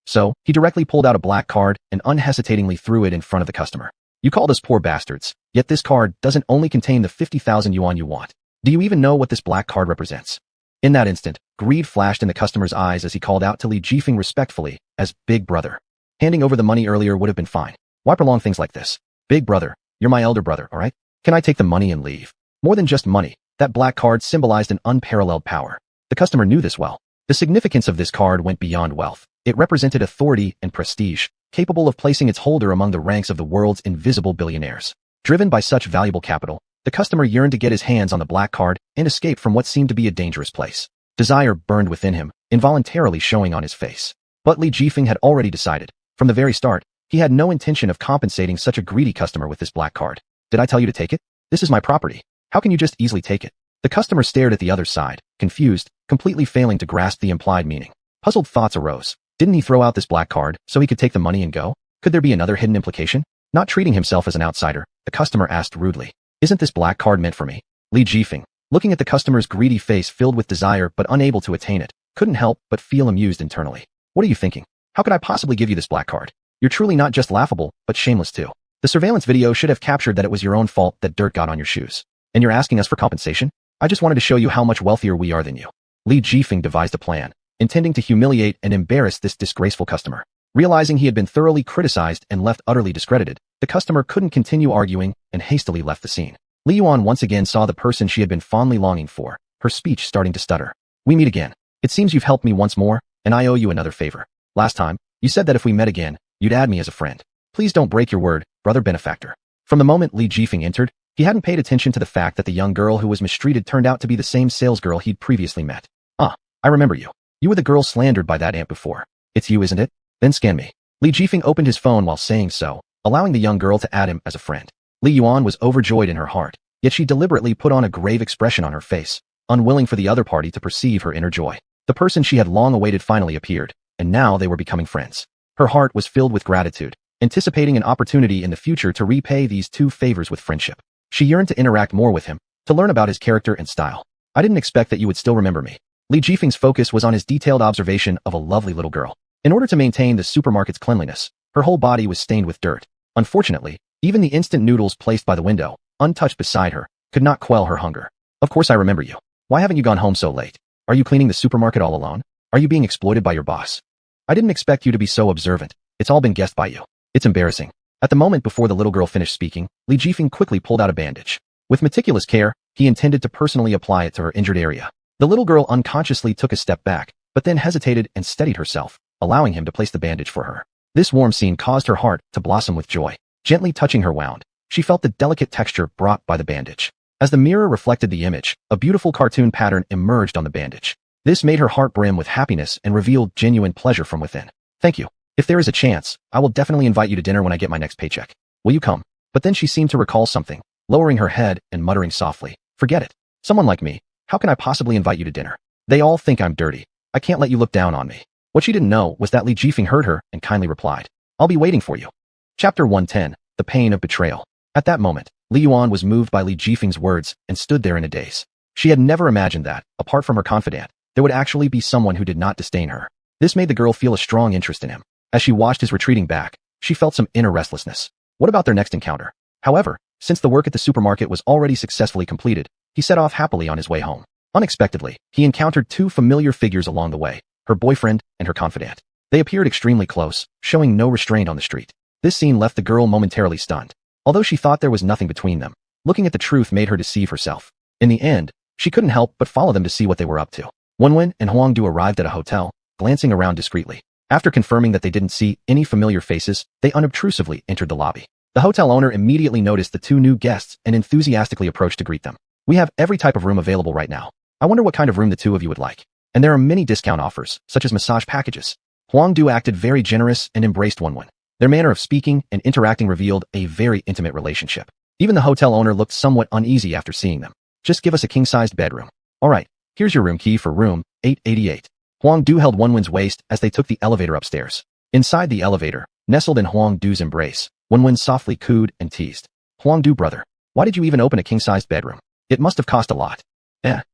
[SPEAKER 1] So, he directly pulled out a black card and unhesitatingly threw it in front of the customer. You called us poor bastards, yet this card doesn't only contain the 50,000 yuan you want. Do you even know what this black card represents? In that instant, greed flashed in the customer's eyes as he called out to Li Jifeng respectfully as Big Brother. Handing over the money earlier would have been fine. Why prolong things like this? Big Brother, you're my elder brother, alright? Can I take the money and leave? More than just money, that black card symbolized an unparalleled power. The customer knew this well. The significance of this card went beyond wealth. It represented authority and prestige, capable of placing its holder among the ranks of the world's invisible billionaires. Driven by such valuable capital, the customer yearned to get his hands on the black card and escape from what seemed to be a dangerous place. Desire burned within him, involuntarily showing on his face. But Li Jifeng had already decided. From the very start, he had no intention of compensating such a greedy customer with this black card. Did I tell you to take it? This is my property. How can you just easily take it? The customer stared at the other side, confused, completely failing to grasp the implied meaning. Puzzled thoughts arose. Didn't he throw out this black card so he could take the money and go? Could there be another hidden implication? Not treating himself as an outsider, the customer asked rudely. Isn't this black card meant for me? Li Jifeng, looking at the customer's greedy face filled with desire but unable to attain it, couldn't help but feel amused internally. What are you thinking? How could I possibly give you this black card? You're truly not just laughable, but shameless too. The surveillance video should have captured that it was your own fault that dirt got on your shoes. And you're asking us for compensation? I just wanted to show you how much wealthier we are than you. Li Jifeng devised a plan, intending to humiliate and embarrass this disgraceful customer. Realizing he had been thoroughly criticized and left utterly discredited, the customer couldn't continue arguing and hastily left the scene. Li Yuan once again saw the person she had been fondly longing for, her speech starting to stutter. We meet again. It seems you've helped me once more, and I owe you another favor. Last time, you said that if we met again, you'd add me as a friend. Please don't break your word, brother benefactor. From the moment Li Jifeng entered, he hadn't paid attention to the fact that the young girl who was mistreated turned out to be the same salesgirl he'd previously met. Ah, I remember you. You were the girl slandered by that ant before. It's you, isn't it? Then scan me. Li Jifeng opened his phone while saying so, allowing the young girl to add him as a friend. Li Yuan was overjoyed in her heart, yet she deliberately put on a grave expression on her face, unwilling for the other party to perceive her inner joy. The person she had long awaited finally appeared, and now they were becoming friends. Her heart was filled with gratitude, anticipating an opportunity in the future to repay these two favors with friendship. She yearned to interact more with him, to learn about his character and style. I didn't expect that you would still remember me. Li Jifeng's focus was on his detailed observation of a lovely little girl. In order to maintain the supermarket's cleanliness, her whole body was stained with dirt. Unfortunately, even the instant noodles placed by the window, untouched beside her, could not quell her hunger. Of course I remember you. Why haven't you gone home so late? Are you cleaning the supermarket all alone? Are you being exploited by your boss? I didn't expect you to be so observant. It's all been guessed by you. It's embarrassing. At the moment before the little girl finished speaking, Li Jifeng quickly pulled out a bandage. With meticulous care, he intended to personally apply it to her injured area. The little girl unconsciously took a step back, but then hesitated and steadied herself, allowing him to place the bandage for her. This warm scene caused her heart to blossom with joy. Gently touching her wound, she felt the delicate texture brought by the bandage. As the mirror reflected the image, a beautiful cartoon pattern emerged on the bandage. This made her heart brim with happiness and revealed genuine pleasure from within. Thank you. If there is a chance, I will definitely invite you to dinner when I get my next paycheck. Will you come? But then she seemed to recall something, lowering her head and muttering softly, forget it. Someone like me, how can I possibly invite you to dinner? They all think I'm dirty. I can't let you look down on me. What she didn't know was that Li Jifeng heard her and kindly replied, I'll be waiting for you. Chapter 110, The Pain of Betrayal. At that moment, Li Yuan was moved by Li Jifeng's words and stood there in a daze. She had never imagined that, apart from her confidant, there would actually be someone who did not disdain her. This made the girl feel a strong interest in him. As she watched his retreating back, she felt some inner restlessness. What about their next encounter? However, since the work at the supermarket was already successfully completed, he set off happily on his way home. Unexpectedly, he encountered two familiar figures along the way, her boyfriend and her confidant. They appeared extremely close, showing no restraint on the street. This scene left the girl momentarily stunned. Although she thought there was nothing between them, looking at the truth made her deceive herself. In the end, she couldn't help but follow them to see what they were up to. Xuanhuan and Huangdu arrived at a hotel, glancing around discreetly. After confirming that they didn't see any familiar faces, they unobtrusively entered the lobby. The hotel owner immediately noticed the two new guests and enthusiastically approached to greet them. We have every type of room available right now. I wonder what kind of room the two of you would like. And there are many discount offers, such as massage packages. Huangdu acted very generous and embraced Xuanhuan. Their manner of speaking and interacting revealed a very intimate relationship. Even the hotel owner looked somewhat uneasy after seeing them. Just give us a king-sized bedroom. All right, here's your room key for room 888. Huangdu held Xuanhuan's waist as they took the elevator upstairs. Inside the elevator, nestled in Huangdu's embrace, Xuanhuan softly cooed and teased. Huangdu brother, why did you even open a king-sized bedroom? It must have cost a lot.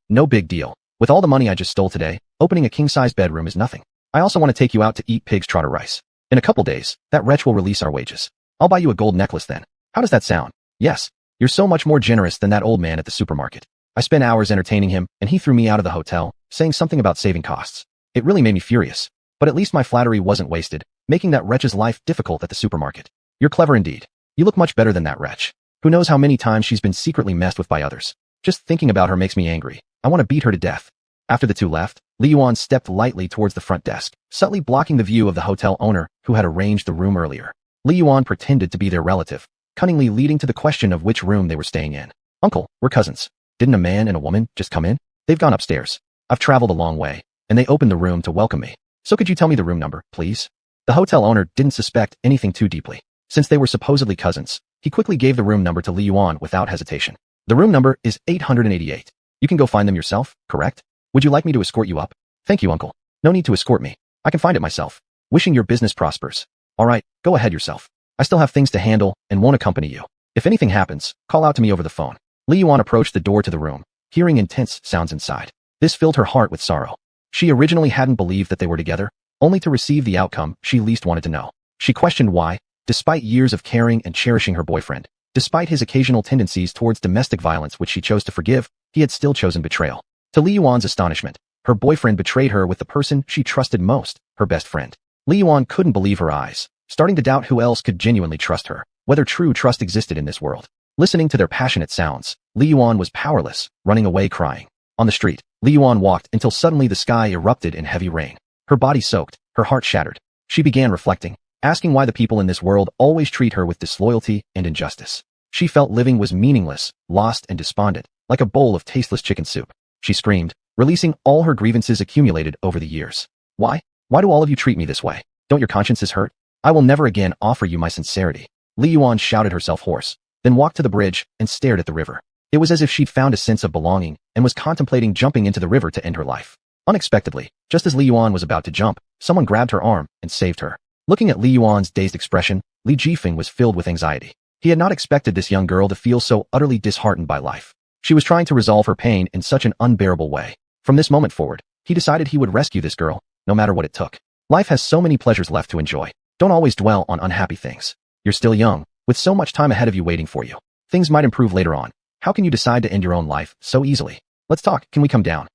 [SPEAKER 1] No big deal. With all the money I just stole today, opening a king-sized bedroom is nothing. I also want to take you out to eat pig's trotter rice. In a couple days, that wretch will release our wages. I'll buy you a gold necklace then. How does that sound? Yes, you're so much more generous than that old man at the supermarket. I spent hours entertaining him, and he threw me out of the hotel, saying something about saving costs. It really made me furious. But at least my flattery wasn't wasted, making that wretch's life difficult at the supermarket. You're clever indeed. You look much better than that wretch. Who knows how many times she's been secretly messed with by others. Just thinking about her makes me angry. I want to beat her to death. After the two left, Li Yuan stepped lightly towards the front desk, subtly blocking the view of the hotel owner who had arranged the room earlier. Li Yuan pretended to be their relative, cunningly leading to the question of which room they were staying in. Uncle, we're cousins. Didn't a man and a woman just come in? They've gone upstairs. I've traveled a long way, and they opened the room to welcome me. So could you tell me the room number, please? The hotel owner didn't suspect anything too deeply. Since they were supposedly cousins, he quickly gave the room number to Li Yuan without hesitation. The room number is 888. You can go find them yourself, correct? Would you like me to escort you up? Thank you, uncle. No need to escort me. I can find it myself. Wishing your business prospers. All right, go ahead yourself. I still have things to handle and won't accompany you. If anything happens, call out to me over the phone. Li Yuan approached the door to the room, hearing intense sounds inside. This filled her heart with sorrow. She originally hadn't believed that they were together, only to receive the outcome she least wanted to know. She questioned why, despite years of caring and cherishing her boyfriend, despite his occasional tendencies towards domestic violence which she chose to forgive, he had still chosen betrayal. To Li Yuan's astonishment, her boyfriend betrayed her with the person she trusted most, her best friend. Li Yuan couldn't believe her eyes, starting to doubt who else could genuinely trust her, whether true trust existed in this world. Listening to their passionate sounds, Li Yuan was powerless, running away crying. On the street, Li Yuan walked until suddenly the sky erupted in heavy rain. Her body soaked, her heart shattered. She began reflecting, asking why the people in this world always treat her with disloyalty and injustice. She felt living was meaningless, lost and despondent, like a bowl of tasteless chicken soup. She screamed, releasing all her grievances accumulated over the years. Why? Why do all of you treat me this way? Don't your consciences hurt? I will never again offer you my sincerity. Li Yuan shouted herself hoarse, then walked to the bridge and stared at the river. It was as if she'd found a sense of belonging and was contemplating jumping into the river to end her life. Unexpectedly, just as Li Yuan was about to jump, someone grabbed her arm and saved her. Looking at Li Yuan's dazed expression, Li Jifeng was filled with anxiety. He had not expected this young girl to feel so utterly disheartened by life. She was trying to resolve her pain in such an unbearable way. From this moment forward, he decided he would rescue this girl, no matter what it took. Life has so many pleasures left to enjoy. Don't always dwell on unhappy things. You're still young, with so much time ahead of you waiting for you. Things might improve later on. How can you decide to end your own life so easily? Let's talk, can we come down?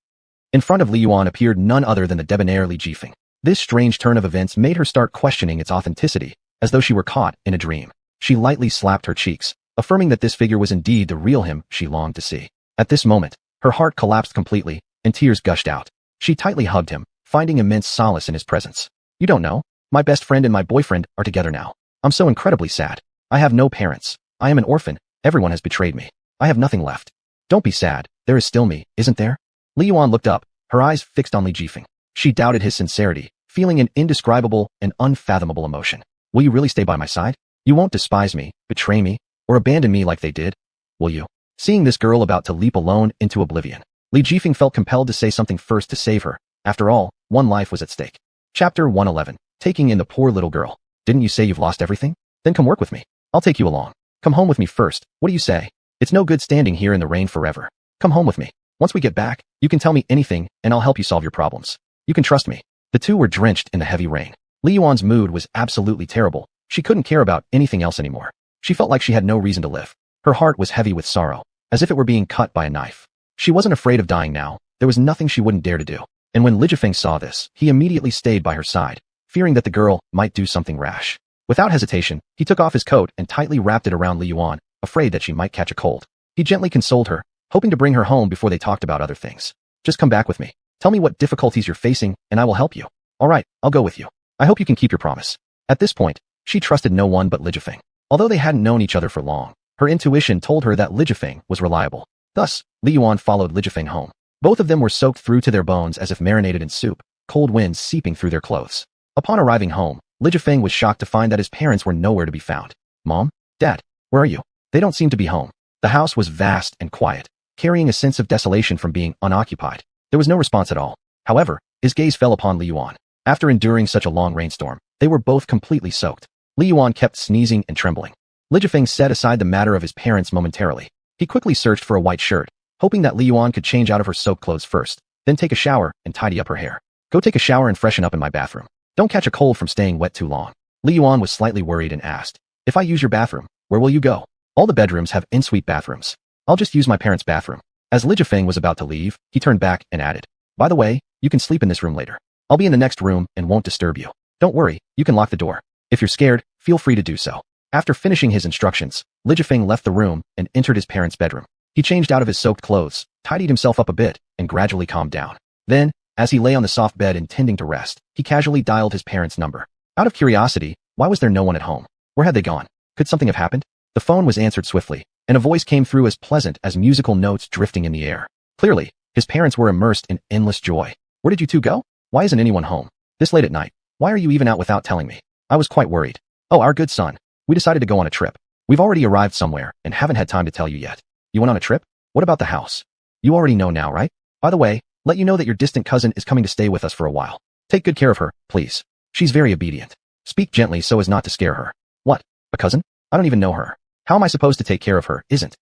[SPEAKER 1] In front of Li Yuan appeared none other than the debonair Li Jifeng. This strange turn of events made her start questioning its authenticity, as though she were caught in a dream. She lightly slapped her cheeks, affirming that this figure was indeed the real him she longed to see. At this moment, her heart collapsed completely, and tears gushed out. She tightly hugged him, finding immense solace in his presence. You don't know, my best friend and my boyfriend are together now. I'm so incredibly sad. I have no parents. I am an orphan. Everyone has betrayed me. I have nothing left. Don't be sad. There is still me, isn't there? Li Yuan looked up, her eyes fixed on Li Jifeng. She doubted his sincerity, feeling an indescribable and unfathomable emotion. Will you really stay by my side? You won't despise me, betray me, or abandon me like they did, will you? Seeing this girl about to leap alone into oblivion, Li Jifeng felt compelled to say something first to save her. After all, one life was at stake. Chapter 111. Taking in the poor little girl. Didn't you say you've lost everything? Then come work with me. I'll take you along. Come home with me first. What do you say? It's no good standing here in the rain forever. Come home with me. Once we get back, you can tell me anything and I'll help you solve your problems. You can trust me. The two were drenched in the heavy rain. Li Yuan's mood was absolutely terrible. She couldn't care about anything else anymore. She felt like she had no reason to live. Her heart was heavy with sorrow, as if it were being cut by a knife. She wasn't afraid of dying now. There was nothing she wouldn't dare to do. And when Li Jifeng saw this, he immediately stayed by her side, fearing that the girl might do something rash. Without hesitation, he took off his coat and tightly wrapped it around Li Yuan, afraid that she might catch a cold. He gently consoled her, hoping to bring her home before they talked about other things. Just come back with me. Tell me what difficulties you're facing, and I will help you. All right, I'll go with you. I hope you can keep your promise. At this point, she trusted no one but Li Jifeng. Although they hadn't known each other for long, her intuition told her that Li Jifeng was reliable. Thus, Li Yuan followed Li Jifeng home. Both of them were soaked through to their bones as if marinated in soup, cold winds seeping through their clothes. Upon arriving home, Li Jifeng was shocked to find that his parents were nowhere to be found. Mom? Dad? Where are you? They don't seem to be home. The house was vast and quiet, carrying a sense of desolation from being unoccupied. There was no response at all. However, his gaze fell upon Li Yuan. After enduring such a long rainstorm, they were both completely soaked. Li Yuan kept sneezing and trembling. Li Jifeng set aside the matter of his parents momentarily. He quickly searched for a white shirt, hoping that Li Yuan could change out of her soaked clothes first, then take a shower and tidy up her hair. Go take a shower and freshen up in my bathroom. Don't catch a cold from staying wet too long. Li Yuan was slightly worried and asked, if I use your bathroom, where will you go? All the bedrooms have en-suite bathrooms. I'll just use my parents' bathroom. As Li Jifeng was about to leave, he turned back and added, by the way, you can sleep in this room later. I'll be in the next room and won't disturb you. Don't worry, you can lock the door. If you're scared, feel free to do so. After finishing his instructions, Li Jifeng left the room and entered his parents' bedroom. He changed out of his soaked clothes, tidied himself up a bit, and gradually calmed down. Then, As he lay on the soft bed intending to rest, he casually dialed his parents' number. Out of curiosity, why was there no one at home? Where had they gone? Could something have happened? The phone was answered swiftly, and a voice came through as pleasant as musical notes drifting in the air. Clearly, his parents were immersed in endless joy. Where did you two go? Why isn't anyone home? This late at night. Why are you even out without telling me? I was quite worried. Oh, our good son. We decided to go on a trip. We've already arrived somewhere and haven't had time to tell you yet. You went on a trip? What about the house? You already know now, right? By the way, let you know that your distant cousin is coming to stay with us for a while. Take good care of her, please. She's very obedient. Speak gently so as not to scare her. What? A cousin? I don't even know her. How am I supposed to take care of her, isn't?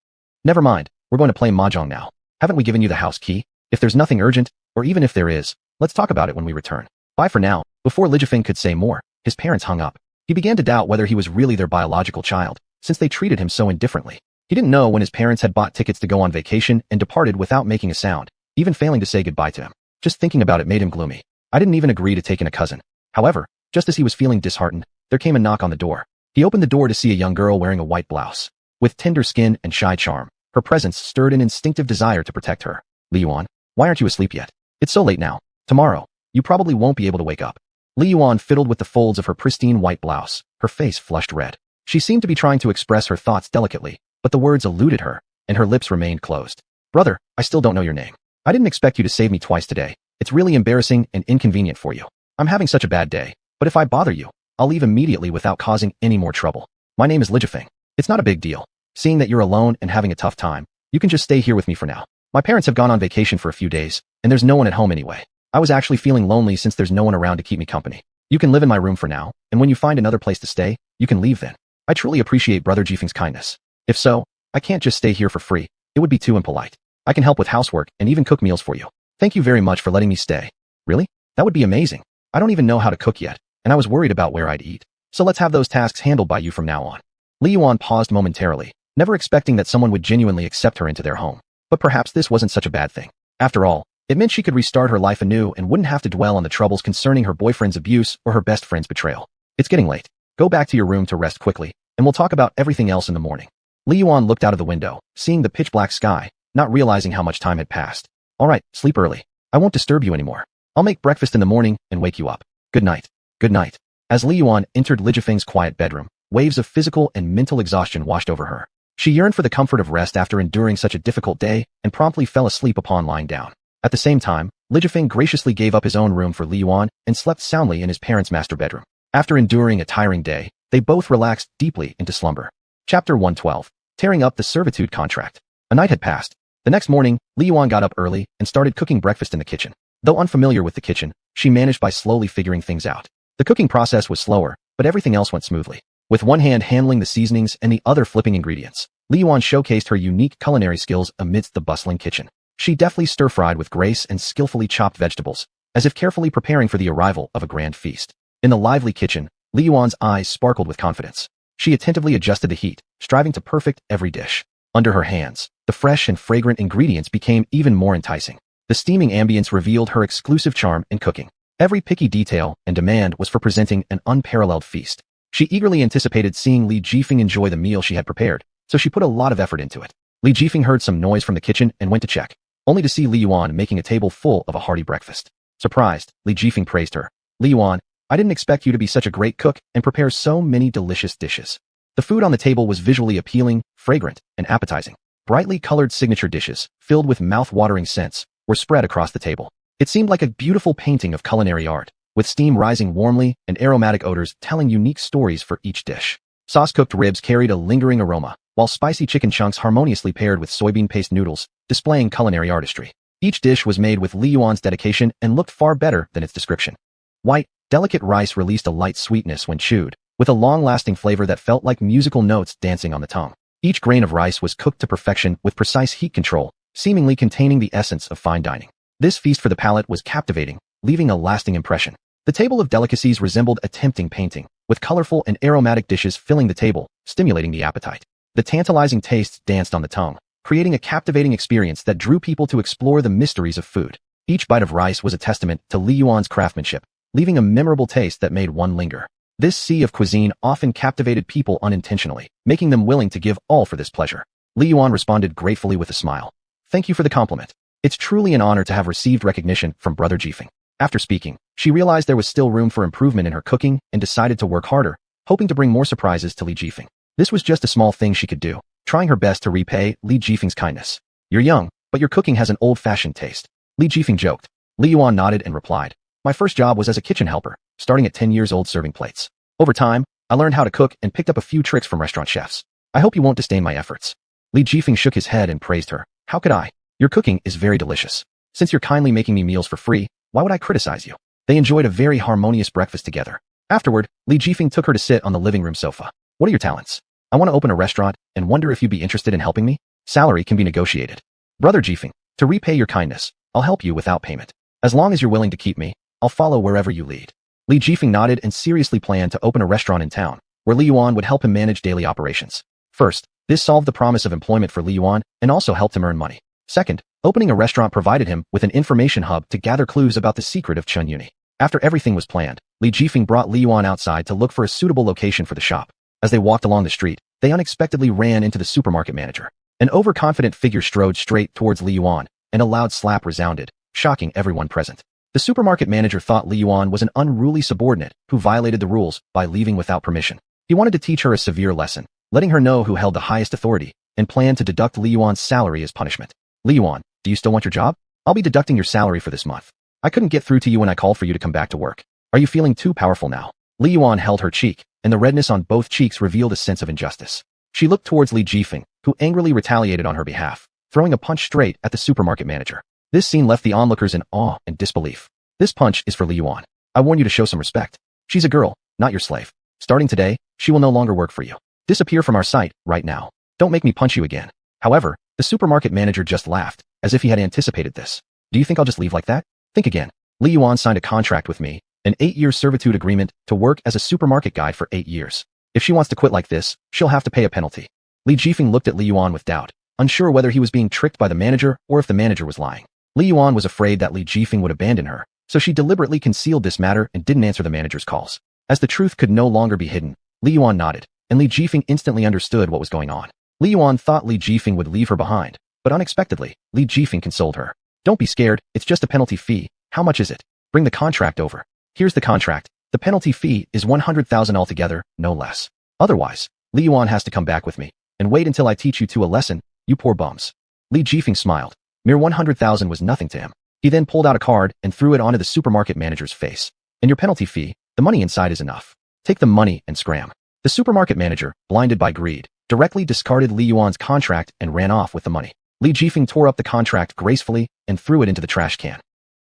[SPEAKER 1] Never mind, we're going to play mahjong now. Haven't we given you the house key? If there's nothing urgent, or even if there is, let's talk about it when we return. Bye for now. Before Lijifeng could say more, his parents hung up. He began to doubt whether he was really their biological child, since they treated him so indifferently. He didn't know when his parents had bought tickets to go on vacation and departed without making a sound, even failing to say goodbye to him. Just thinking about it made him gloomy. I didn't even agree to take in a cousin. However, just as he was feeling disheartened, there came a knock on the door. He opened the door to see a young girl wearing a white blouse. With tender skin and shy charm, her presence stirred an instinctive desire to protect her. Li Yuan, why aren't you asleep yet? It's so late now. Tomorrow, you probably won't be able to wake up. Li Yuan fiddled with the folds of her pristine white blouse, her face flushed red. She seemed to be trying to express her thoughts delicately, but the words eluded her, and her lips remained closed. Brother, I still don't know your name. I didn't expect you to save me twice today. It's really embarrassing and inconvenient for you. I'm having such a bad day, but if I bother you, I'll leave immediately without causing any more trouble. My name is Lijifeng. It's not a big deal. Seeing that you're alone and having a tough time, you can just stay here with me for now. My parents have gone on vacation for a few days, and there's no one at home anyway. I was actually feeling lonely since there's no one around to keep me company. You can live in my room for now, and when you find another place to stay, you can leave then. I truly appreciate Brother Jifeng's kindness. If so, I can't just stay here for free. It would be too impolite. I can help with housework and even cook meals for you. Thank you very much for letting me stay. Really? That would be amazing. I don't even know how to cook yet, and I was worried about where I'd eat. So let's have those tasks handled by you from now on. Li Yuan paused momentarily, never expecting that someone would genuinely accept her into their home. But perhaps this wasn't such a bad thing. After all, it meant she could restart her life anew and wouldn't have to dwell on the troubles concerning her boyfriend's abuse or her best friend's betrayal. It's getting late. Go back to your room to rest quickly, and we'll talk about everything else in the morning. Li Yuan looked out of the window, seeing the pitch-black sky, not realizing how much time had passed. All right, sleep early. I won't disturb you anymore. I'll make breakfast in the morning and wake you up. Good night. Good night. As Li Yuan entered Lijifeng's quiet bedroom, waves of physical and mental exhaustion washed over her. She yearned for the comfort of rest after enduring such a difficult day and promptly fell asleep upon lying down. At the same time, Lijifeng graciously gave up his own room for Li Yuan and slept soundly in his parents' master bedroom. After enduring a tiring day, they both relaxed deeply into slumber. Chapter 112. Tearing up the servitude contract. A night had passed. The next morning, Li Yuan got up early and started cooking breakfast in the kitchen. Though unfamiliar with the kitchen, she managed by slowly figuring things out. The cooking process was slower, but everything else went smoothly. With one hand handling the seasonings and the other flipping ingredients, Li Yuan showcased her unique culinary skills amidst the bustling kitchen. She deftly stir-fried with grace and skillfully chopped vegetables, as if carefully preparing for the arrival of a grand feast. In the lively kitchen, Li Yuan's eyes sparkled with confidence. She attentively adjusted the heat, striving to perfect every dish. Under her hands, the fresh and fragrant ingredients became even more enticing. The steaming ambience revealed her exclusive charm in cooking. Every picky detail and demand was for presenting an unparalleled feast. She eagerly anticipated seeing Li Jifeng enjoy the meal she had prepared, so she put a lot of effort into it. Li Jifeng heard some noise from the kitchen and went to check, only to see Li Yuan making a table full of a hearty breakfast. Surprised, Li Jifeng praised her. Li Yuan, I didn't expect you to be such a great cook and prepare so many delicious dishes. The food on the table was visually appealing, fragrant, and appetizing. Brightly colored signature dishes, filled with mouth-watering scents, were spread across the table. It seemed like a beautiful painting of culinary art, with steam rising warmly and aromatic odors telling unique stories for each dish. Sauce-cooked ribs carried a lingering aroma, while spicy chicken chunks harmoniously paired with soybean paste noodles, displaying culinary artistry. Each dish was made with Li Yuan's dedication and looked far better than its description. White, delicate rice released a light sweetness when chewed, with a long-lasting flavor that felt like musical notes dancing on the tongue. Each grain of rice was cooked to perfection with precise heat control, seemingly containing the essence of fine dining. This feast for the palate was captivating, leaving a lasting impression. The table of delicacies resembled a tempting painting, with colorful and aromatic dishes filling the table, stimulating the appetite. The tantalizing tastes danced on the tongue, creating a captivating experience that drew people to explore the mysteries of food. Each bite of rice was a testament to Li Yuan's craftsmanship, leaving a memorable taste that made one linger. This sea of cuisine often captivated people unintentionally, making them willing to give all for this pleasure. Li Yuan responded gratefully with a smile. Thank you for the compliment. It's truly an honor to have received recognition from Brother Jifeng. After speaking, she realized there was still room for improvement in her cooking and decided to work harder, hoping to bring more surprises to Li Jifeng. This was just a small thing she could do, trying her best to repay Li Jifeng's kindness. You're young, but your cooking has an old-fashioned taste. Li Jifeng joked. Li Yuan nodded and replied, my first job was as a kitchen helper, starting at 10 years old serving plates. Over time, I learned how to cook and picked up a few tricks from restaurant chefs. I hope you won't disdain my efforts. Li Jifeng shook his head and praised her. How could I? Your cooking is very delicious. Since you're kindly making me meals for free, why would I criticize you? They enjoyed a very harmonious breakfast together. Afterward, Li Jifeng took her to sit on the living room sofa. What are your talents? I want to open a restaurant and wonder if you'd be interested in helping me? Salary can be negotiated. Brother Jifeng, to repay your kindness, I'll help you without payment. As long as you're willing to keep me, I'll follow wherever you lead. Li Jifeng nodded and seriously planned to open a restaurant in town, where Li Yuan would help him manage daily operations. First, this solved the promise of employment for Li Yuan and also helped him earn money. Second, opening a restaurant provided him with an information hub to gather clues about the secret of xuanhuan. After everything was planned, Li Jifeng brought Li Yuan outside to look for a suitable location for the shop. As they walked along the street, they unexpectedly ran into the supermarket manager. An overconfident figure strode straight towards Li Yuan, and a loud slap resounded, shocking everyone present. The supermarket manager thought Li Yuan was an unruly subordinate who violated the rules by leaving without permission. He wanted to teach her a severe lesson, letting her know who held the highest authority, and planned to deduct Li Yuan's salary as punishment. Li Yuan, do you still want your job? I'll be deducting your salary for this month. I couldn't get through to you when I called for you to come back to work. Are you feeling too powerful now? Li Yuan held her cheek, and the redness on both cheeks revealed a sense of injustice. She looked towards Li Jifeng, who angrily retaliated on her behalf, throwing a punch straight at the supermarket manager. This scene left the onlookers in awe and disbelief. This punch is for Li Yuan. I warn you to show some respect. She's a girl, not your slave. Starting today, she will no longer work for you. Disappear from our sight, right now. Don't make me punch you again. However, the supermarket manager just laughed, as if he had anticipated this. Do you think I'll just leave like that? Think again. Li Yuan signed a contract with me, an 8-year servitude agreement to work as a supermarket guide for 8 years. If she wants to quit like this, she'll have to pay a penalty. Li Jifeng looked at Li Yuan with doubt, unsure whether he was being tricked by the manager or if the manager was lying. Li Yuan was afraid that Li Jifeng would abandon her, so she deliberately concealed this matter and didn't answer the manager's calls. As the truth could no longer be hidden, Li Yuan nodded, and Li Jifeng instantly understood what was going on. Li Yuan thought Li Jifeng would leave her behind, but unexpectedly, Li Jifeng consoled her. Don't be scared, it's just a penalty fee. How much is it? Bring the contract over. Here's the contract. The penalty fee is 100,000 altogether, no less. Otherwise, Li Yuan has to come back with me, and wait until I teach you two a lesson, you poor bums. Li Jifeng smiled. Mere 100,000 was nothing to him. He then pulled out a card and threw it onto the supermarket manager's face. And your penalty fee, the money inside is enough. Take the money and scram. The supermarket manager, blinded by greed, directly discarded Li Yuan's contract and ran off with the money. Li Jifeng tore up the contract gracefully and threw it into the trash can.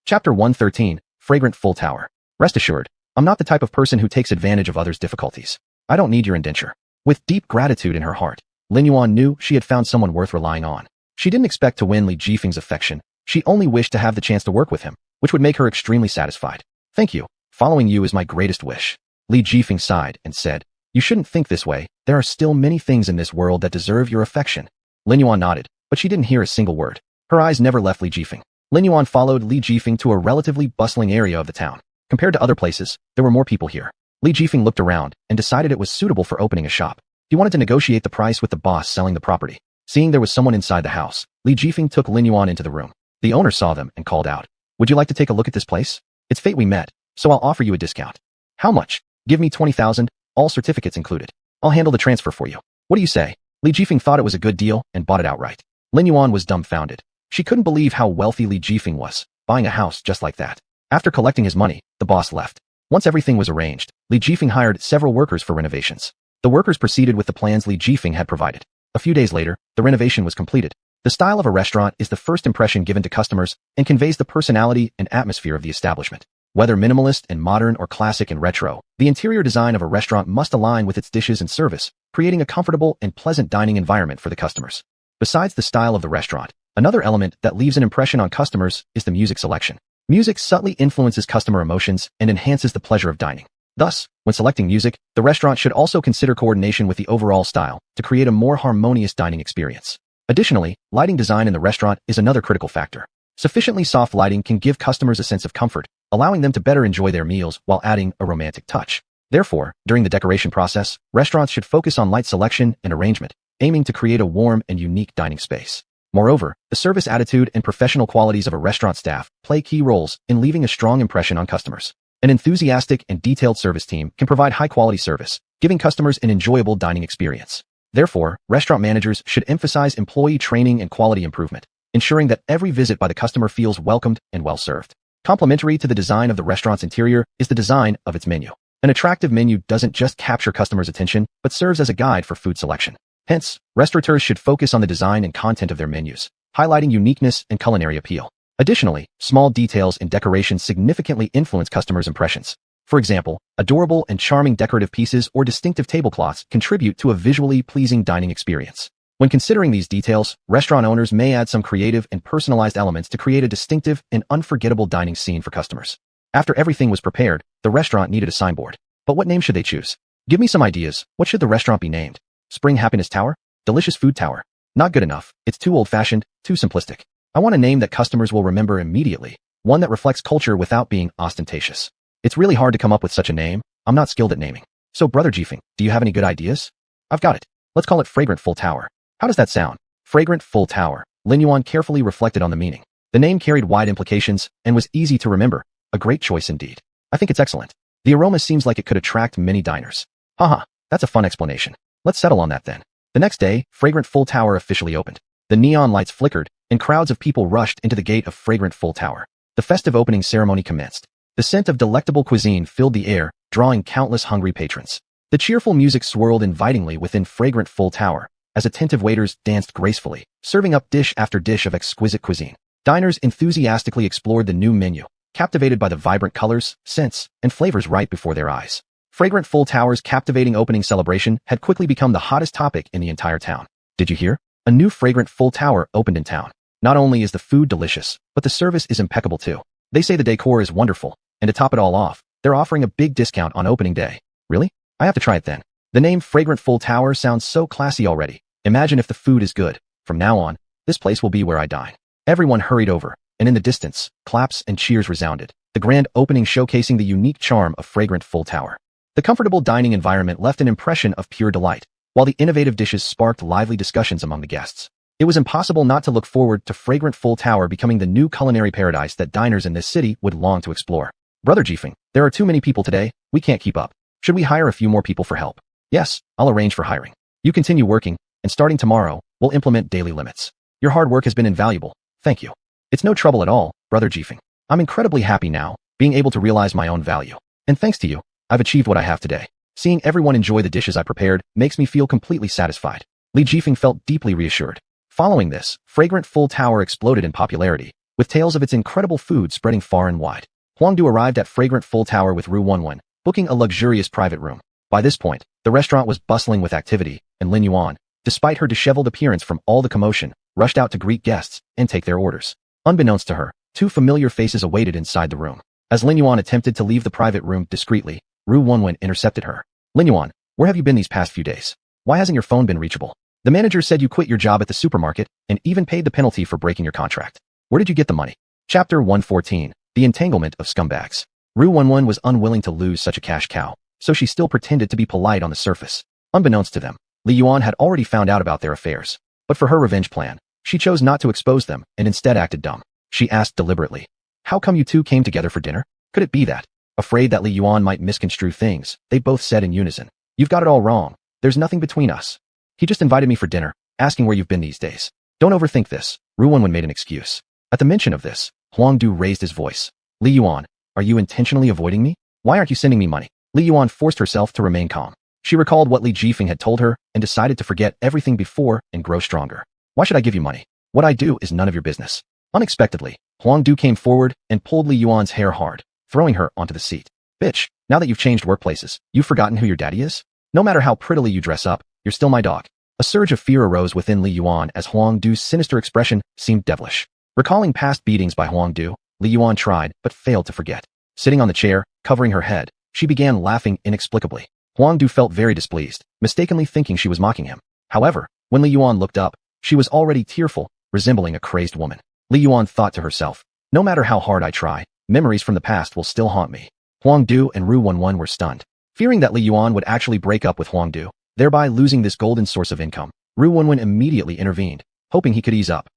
[SPEAKER 1] Chapter 113, Fragrant Full Tower. Rest assured, I'm not the type of person who takes advantage of others' difficulties. I don't need your indenture. With deep gratitude in her heart, Lin Yuan knew she had found someone worth relying on. She didn't expect to win Li Jifeng's affection. She only wished to have the chance to work with him, which would make her extremely satisfied. Thank you. Following you is my greatest wish. Li Jifeng sighed and said, you shouldn't think this way. There are still many things in this world that deserve your affection. Lin Yuan nodded, but she didn't hear a single word. Her eyes never left Li Jifeng. Lin Yuan followed Li Jifeng to a relatively bustling area of the town. Compared to other places, there were more people here. Li Jifeng looked around and decided it was suitable for opening a shop. He wanted to negotiate the price with the boss selling the property. Seeing there was someone inside the house, Li Jifeng took Lin Yuan into the room. The owner saw them and called out, would you like to take a look at this place? It's fate we met, so I'll offer you a discount. How much? Give me 20,000, all certificates included. I'll handle the transfer for you. What do you say? Li Jifeng thought it was a good deal and bought it outright. Lin Yuan was dumbfounded. She couldn't believe how wealthy Li Jifeng was, buying a house just like that. After collecting his money, the boss left. Once everything was arranged, Li Jifeng hired several workers for renovations. The workers proceeded with the plans Li Jifeng had provided. A few days later, the renovation was completed. The style of a restaurant is the first impression given to customers and conveys the personality and atmosphere of the establishment. Whether minimalist and modern or classic and retro, the interior design of a restaurant must align with its dishes and service, creating a comfortable and pleasant dining environment for the customers. Besides the style of the restaurant, another element that leaves an impression on customers is the music selection. Music subtly influences customer emotions and enhances the pleasure of dining. Thus, when selecting music, the restaurant should also consider coordination with the overall style to create a more harmonious dining experience. Additionally, lighting design in the restaurant is another critical factor. Sufficiently soft lighting can give customers a sense of comfort, allowing them to better enjoy their meals while adding a romantic touch. Therefore, during the decoration process, restaurants should focus on light selection and arrangement, aiming to create a warm and unique dining space. Moreover, the service attitude and professional qualities of a restaurant staff play key roles in leaving a strong impression on customers. An enthusiastic and detailed service team can provide high-quality service, giving customers an enjoyable dining experience. Therefore, restaurant managers should emphasize employee training and quality improvement, ensuring that every visit by the customer feels welcomed and well-served. Complementary to the design of the restaurant's interior is the design of its menu. An attractive menu doesn't just capture customers' attention, but serves as a guide for food selection. Hence, restaurateurs should focus on the design and content of their menus, highlighting uniqueness and culinary appeal. Additionally, small details and decorations significantly influence customers' impressions. For example, adorable and charming decorative pieces or distinctive tablecloths contribute to a visually pleasing dining experience. When considering these details, restaurant owners may add some creative and personalized elements to create a distinctive and unforgettable dining scene for customers. After everything was prepared, the restaurant needed a signboard. But what name should they choose? Give me some ideas. What should the restaurant be named? Spring Happiness Tower? Delicious Food Tower? Not good enough. It's too old-fashioned, too simplistic. I want a name that customers will remember immediately, one that reflects culture without being ostentatious. It's really hard to come up with such a name. I'm not skilled at naming. So, Brother Jifeng, do you have any good ideas? I've got it. Let's call it Fragrant Full Tower. How does that sound? Fragrant Full Tower. Lin Yuan carefully reflected on the meaning. The name carried wide implications and was easy to remember. A great choice indeed. I think it's excellent. The aroma seems like it could attract many diners. Haha, that's a fun explanation. Let's settle on that then. The next day, Fragrant Full Tower officially opened. The neon lights flickered, and crowds of people rushed into the gate of Fragrant Full Tower. The festive opening ceremony commenced. The scent of delectable cuisine filled the air, drawing countless hungry patrons. The cheerful music swirled invitingly within Fragrant Full Tower, as attentive waiters danced gracefully, serving up dish after dish of exquisite cuisine. Diners enthusiastically explored the new menu, captivated by the vibrant colors, scents, and flavors right before their eyes. Fragrant Full Tower's captivating opening celebration had quickly become the hottest topic in the entire town. Did you hear? A new Fragrant Full Tower opened in town. Not only is the food delicious, but the service is impeccable too. They say the decor is wonderful, and to top it all off, they're offering a big discount on opening day. Really? I have to try it then. The name Fragrant Full Tower sounds so classy already. Imagine if the food is good. From now on, this place will be where I dine. Everyone hurried over, and in the distance, claps and cheers resounded, the grand opening showcasing the unique charm of Fragrant Full Tower. The comfortable dining environment left an impression of pure delight, while the innovative dishes sparked lively discussions among the guests. It was impossible not to look forward to Fragrant Full Tower becoming the new culinary paradise that diners in this city would long to explore. Brother Jifeng, there are too many people today, we can't keep up. Should we hire a few more people for help? Yes, I'll arrange for hiring. You continue working, and starting tomorrow, we'll implement daily limits. Your hard work has been invaluable, thank you. It's no trouble at all, Brother Jifeng. I'm incredibly happy now, being able to realize my own value. And thanks to you, I've achieved what I have today. Seeing everyone enjoy the dishes I prepared makes me feel completely satisfied. Li Jifeng felt deeply reassured. Following this, Fragrant Full Tower exploded in popularity, with tales of its incredible food spreading far and wide. Huangdu arrived at Fragrant Full Tower with xuanhuan, booking a luxurious private room. By this point, the restaurant was bustling with activity, and Lin Yuan, despite her disheveled appearance from all the commotion, rushed out to greet guests and take their orders. Unbeknownst to her, two familiar faces awaited inside the room. As Lin Yuan attempted to leave the private room discreetly, xuanhuan intercepted her. Lin Yuan, where have you been these past few days? Why hasn't your phone been reachable? The manager said you quit your job at the supermarket and even paid the penalty for breaking your contract. Where did you get the money? Chapter 114, The Entanglement of Scumbags. Xuanhuan was unwilling to lose such a cash cow, so she still pretended to be polite on the surface. Unbeknownst to them, Li Yuan had already found out about their affairs. But for her revenge plan, she chose not to expose them and instead acted dumb. She asked deliberately, "How come you two came together for dinner? Could it be that?" Afraid that Li Yuan might misconstrue things, they both said in unison, "You've got it all wrong. There's nothing between us. He just invited me for dinner, asking where you've been these days. Don't overthink this." Xuanhuan made an excuse. At the mention of this, Huangdu raised his voice. "Li Yuan, are you intentionally avoiding me? Why aren't you sending me money?" Li Yuan forced herself to remain calm. She recalled what Li Jifeng had told her and decided to forget everything before and grow stronger. "Why should I give you money? What I do is none of your business." Unexpectedly, Huangdu came forward and pulled Li Yuan's hair hard, throwing her onto the seat. "Bitch, now that you've changed workplaces, you've forgotten who your daddy is? No matter how prettily you dress up, you're still my dog." A surge of fear arose within Li Yuan as Huangdu's sinister expression seemed devilish. Recalling past beatings by Huangdu, Li Yuan tried but failed to forget. Sitting on the chair, covering her head, she began laughing inexplicably. Huangdu felt very displeased, mistakenly thinking she was mocking him. However, when Li Yuan looked up, she was already tearful, resembling a crazed woman. Li Yuan thought to herself, "No matter how hard I try, memories from the past will still haunt me." Huangdu and xuanhuan were stunned. Fearing that Li Yuan would actually break up with Huangdu, thereby losing this golden source of income, xuanhuan immediately intervened, hoping he could ease up.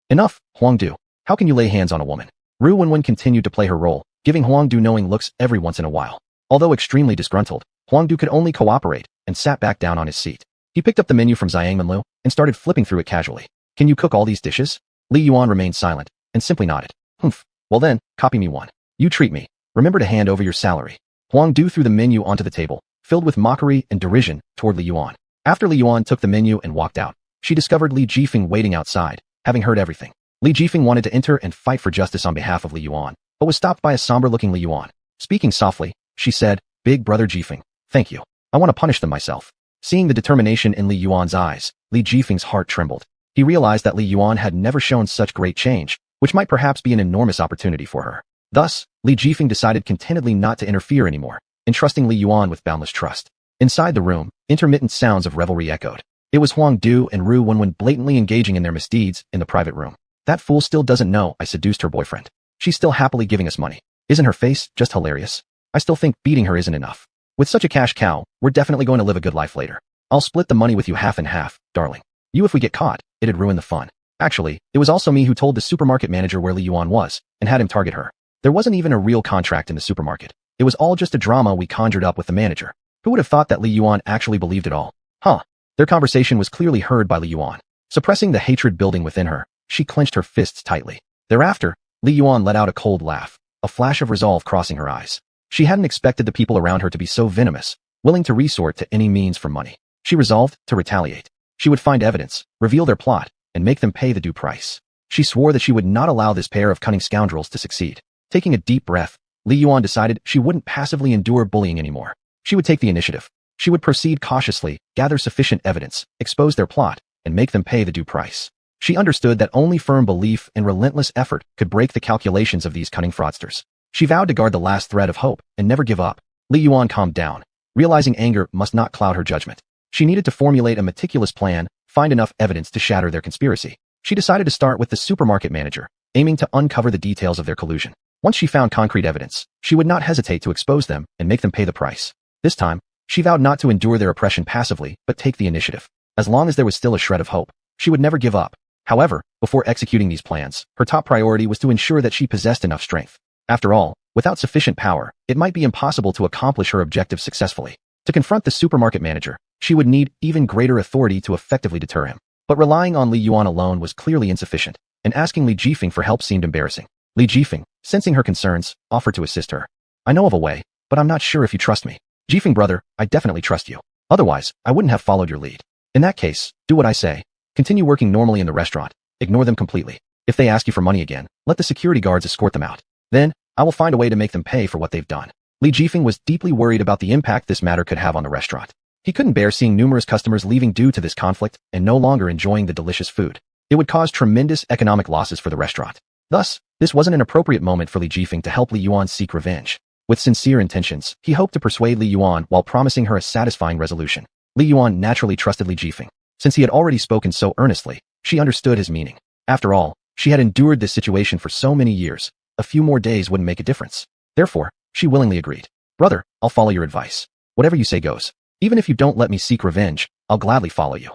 [SPEAKER 1] Enough, Huangdu. How can you lay hands on a woman? Ru Wenwen continued to play her role, giving Huangdu knowing looks every once in a while. Although extremely disgruntled, Huangdu could only cooperate and sat back down on his seat. He picked up the menu from Xiangmanlu and started flipping through it casually. Can you cook all these dishes? Li Yuan remained silent and simply nodded. Humph. Well then, copy me one. You treat me. Remember to hand over your salary. Huangdu threw the menu onto the table, filled with mockery and derision toward Li Yuan. After Li Yuan took the menu and walked out, she discovered Li Jifeng waiting outside, having heard everything. Li Jifeng wanted to enter and fight for justice on behalf of Li Yuan, but was stopped by a somber-looking Li Yuan. Speaking softly, she said, Big brother Jifeng, thank you. I want to punish them myself. Seeing the determination in Li Yuan's eyes, Li Jifeng's heart trembled. He realized that Li Yuan had never shown such great change, which might perhaps be an enormous opportunity for her. Thus, Li Jifeng decided contentedly not to interfere anymore, entrusting Li Yuan with boundless trust. Inside the room, intermittent sounds of revelry echoed. It was Huangdu and Ru Wenwen blatantly engaging in their misdeeds in the private room. That fool still doesn't know I seduced her boyfriend. She's still happily giving us money. Isn't her face just hilarious? I still think beating her isn't enough. With such a cash cow, we're definitely going to live a good life later. I'll split the money with you half and half, darling. You if we get caught, it'd ruin the fun. Actually, it was also me who told the supermarket manager where Li Yuan was, and had him target her. There wasn't even a real contract in the supermarket. It was all just a drama we conjured up with the manager. Who would have thought that Li Yuan actually believed it all? Huh. Their conversation was clearly heard by Li Yuan. Suppressing the hatred building within her, she clenched her fists tightly. Thereafter, Li Yuan let out a cold laugh, a flash of resolve crossing her eyes. She hadn't expected the people around her to be so venomous, willing to resort to any means for money. She resolved to retaliate. She would find evidence, reveal their plot, and make them pay the due price. She swore that she would not allow this pair of cunning scoundrels to succeed. Taking a deep breath, Li Yuan decided she wouldn't passively endure bullying anymore. She would take the initiative. She would proceed cautiously, gather sufficient evidence, expose their plot, and make them pay the due price. She understood that only firm belief and relentless effort could break the calculations of these cunning fraudsters. She vowed to guard the last thread of hope and never give up. Li Yuan calmed down, realizing anger must not cloud her judgment. She needed to formulate a meticulous plan, find enough evidence to shatter their conspiracy. She decided to start with the supermarket manager, aiming to uncover the details of their collusion. Once she found concrete evidence, she would not hesitate to expose them and make them pay the price. This time, she vowed not to endure their oppression passively, but take the initiative. As long as there was still a shred of hope, she would never give up. However, before executing these plans, her top priority was to ensure that she possessed enough strength. After all, without sufficient power, it might be impossible to accomplish her objective successfully. To confront the supermarket manager, she would need even greater authority to effectively deter him. But relying on Li Yuan alone was clearly insufficient, and asking Li Jifeng for help seemed embarrassing. Li Jifeng, sensing her concerns, offered to assist her. I know of a way, but I'm not sure if you trust me. Jifeng brother, I definitely trust you. Otherwise, I wouldn't have followed your lead. In that case, do what I say. Continue working normally in the restaurant. Ignore them completely. If they ask you for money again, let the security guards escort them out. Then, I will find a way to make them pay for what they've done. Li Jifeng was deeply worried about the impact this matter could have on the restaurant. He couldn't bear seeing numerous customers leaving due to this conflict and no longer enjoying the delicious food. It would cause tremendous economic losses for the restaurant. Thus, this wasn't an appropriate moment for Li Jifeng to help Li Yuan seek revenge. With sincere intentions, he hoped to persuade Li Yuan while promising her a satisfying resolution. Li Yuan naturally trusted Li Jifeng. Since he had already spoken so earnestly, she understood his meaning. After all, she had endured this situation for so many years. A few more days wouldn't make a difference. Therefore, she willingly agreed. Brother, I'll follow your advice. Whatever you say goes. Even if you don't let me seek revenge, I'll gladly follow you.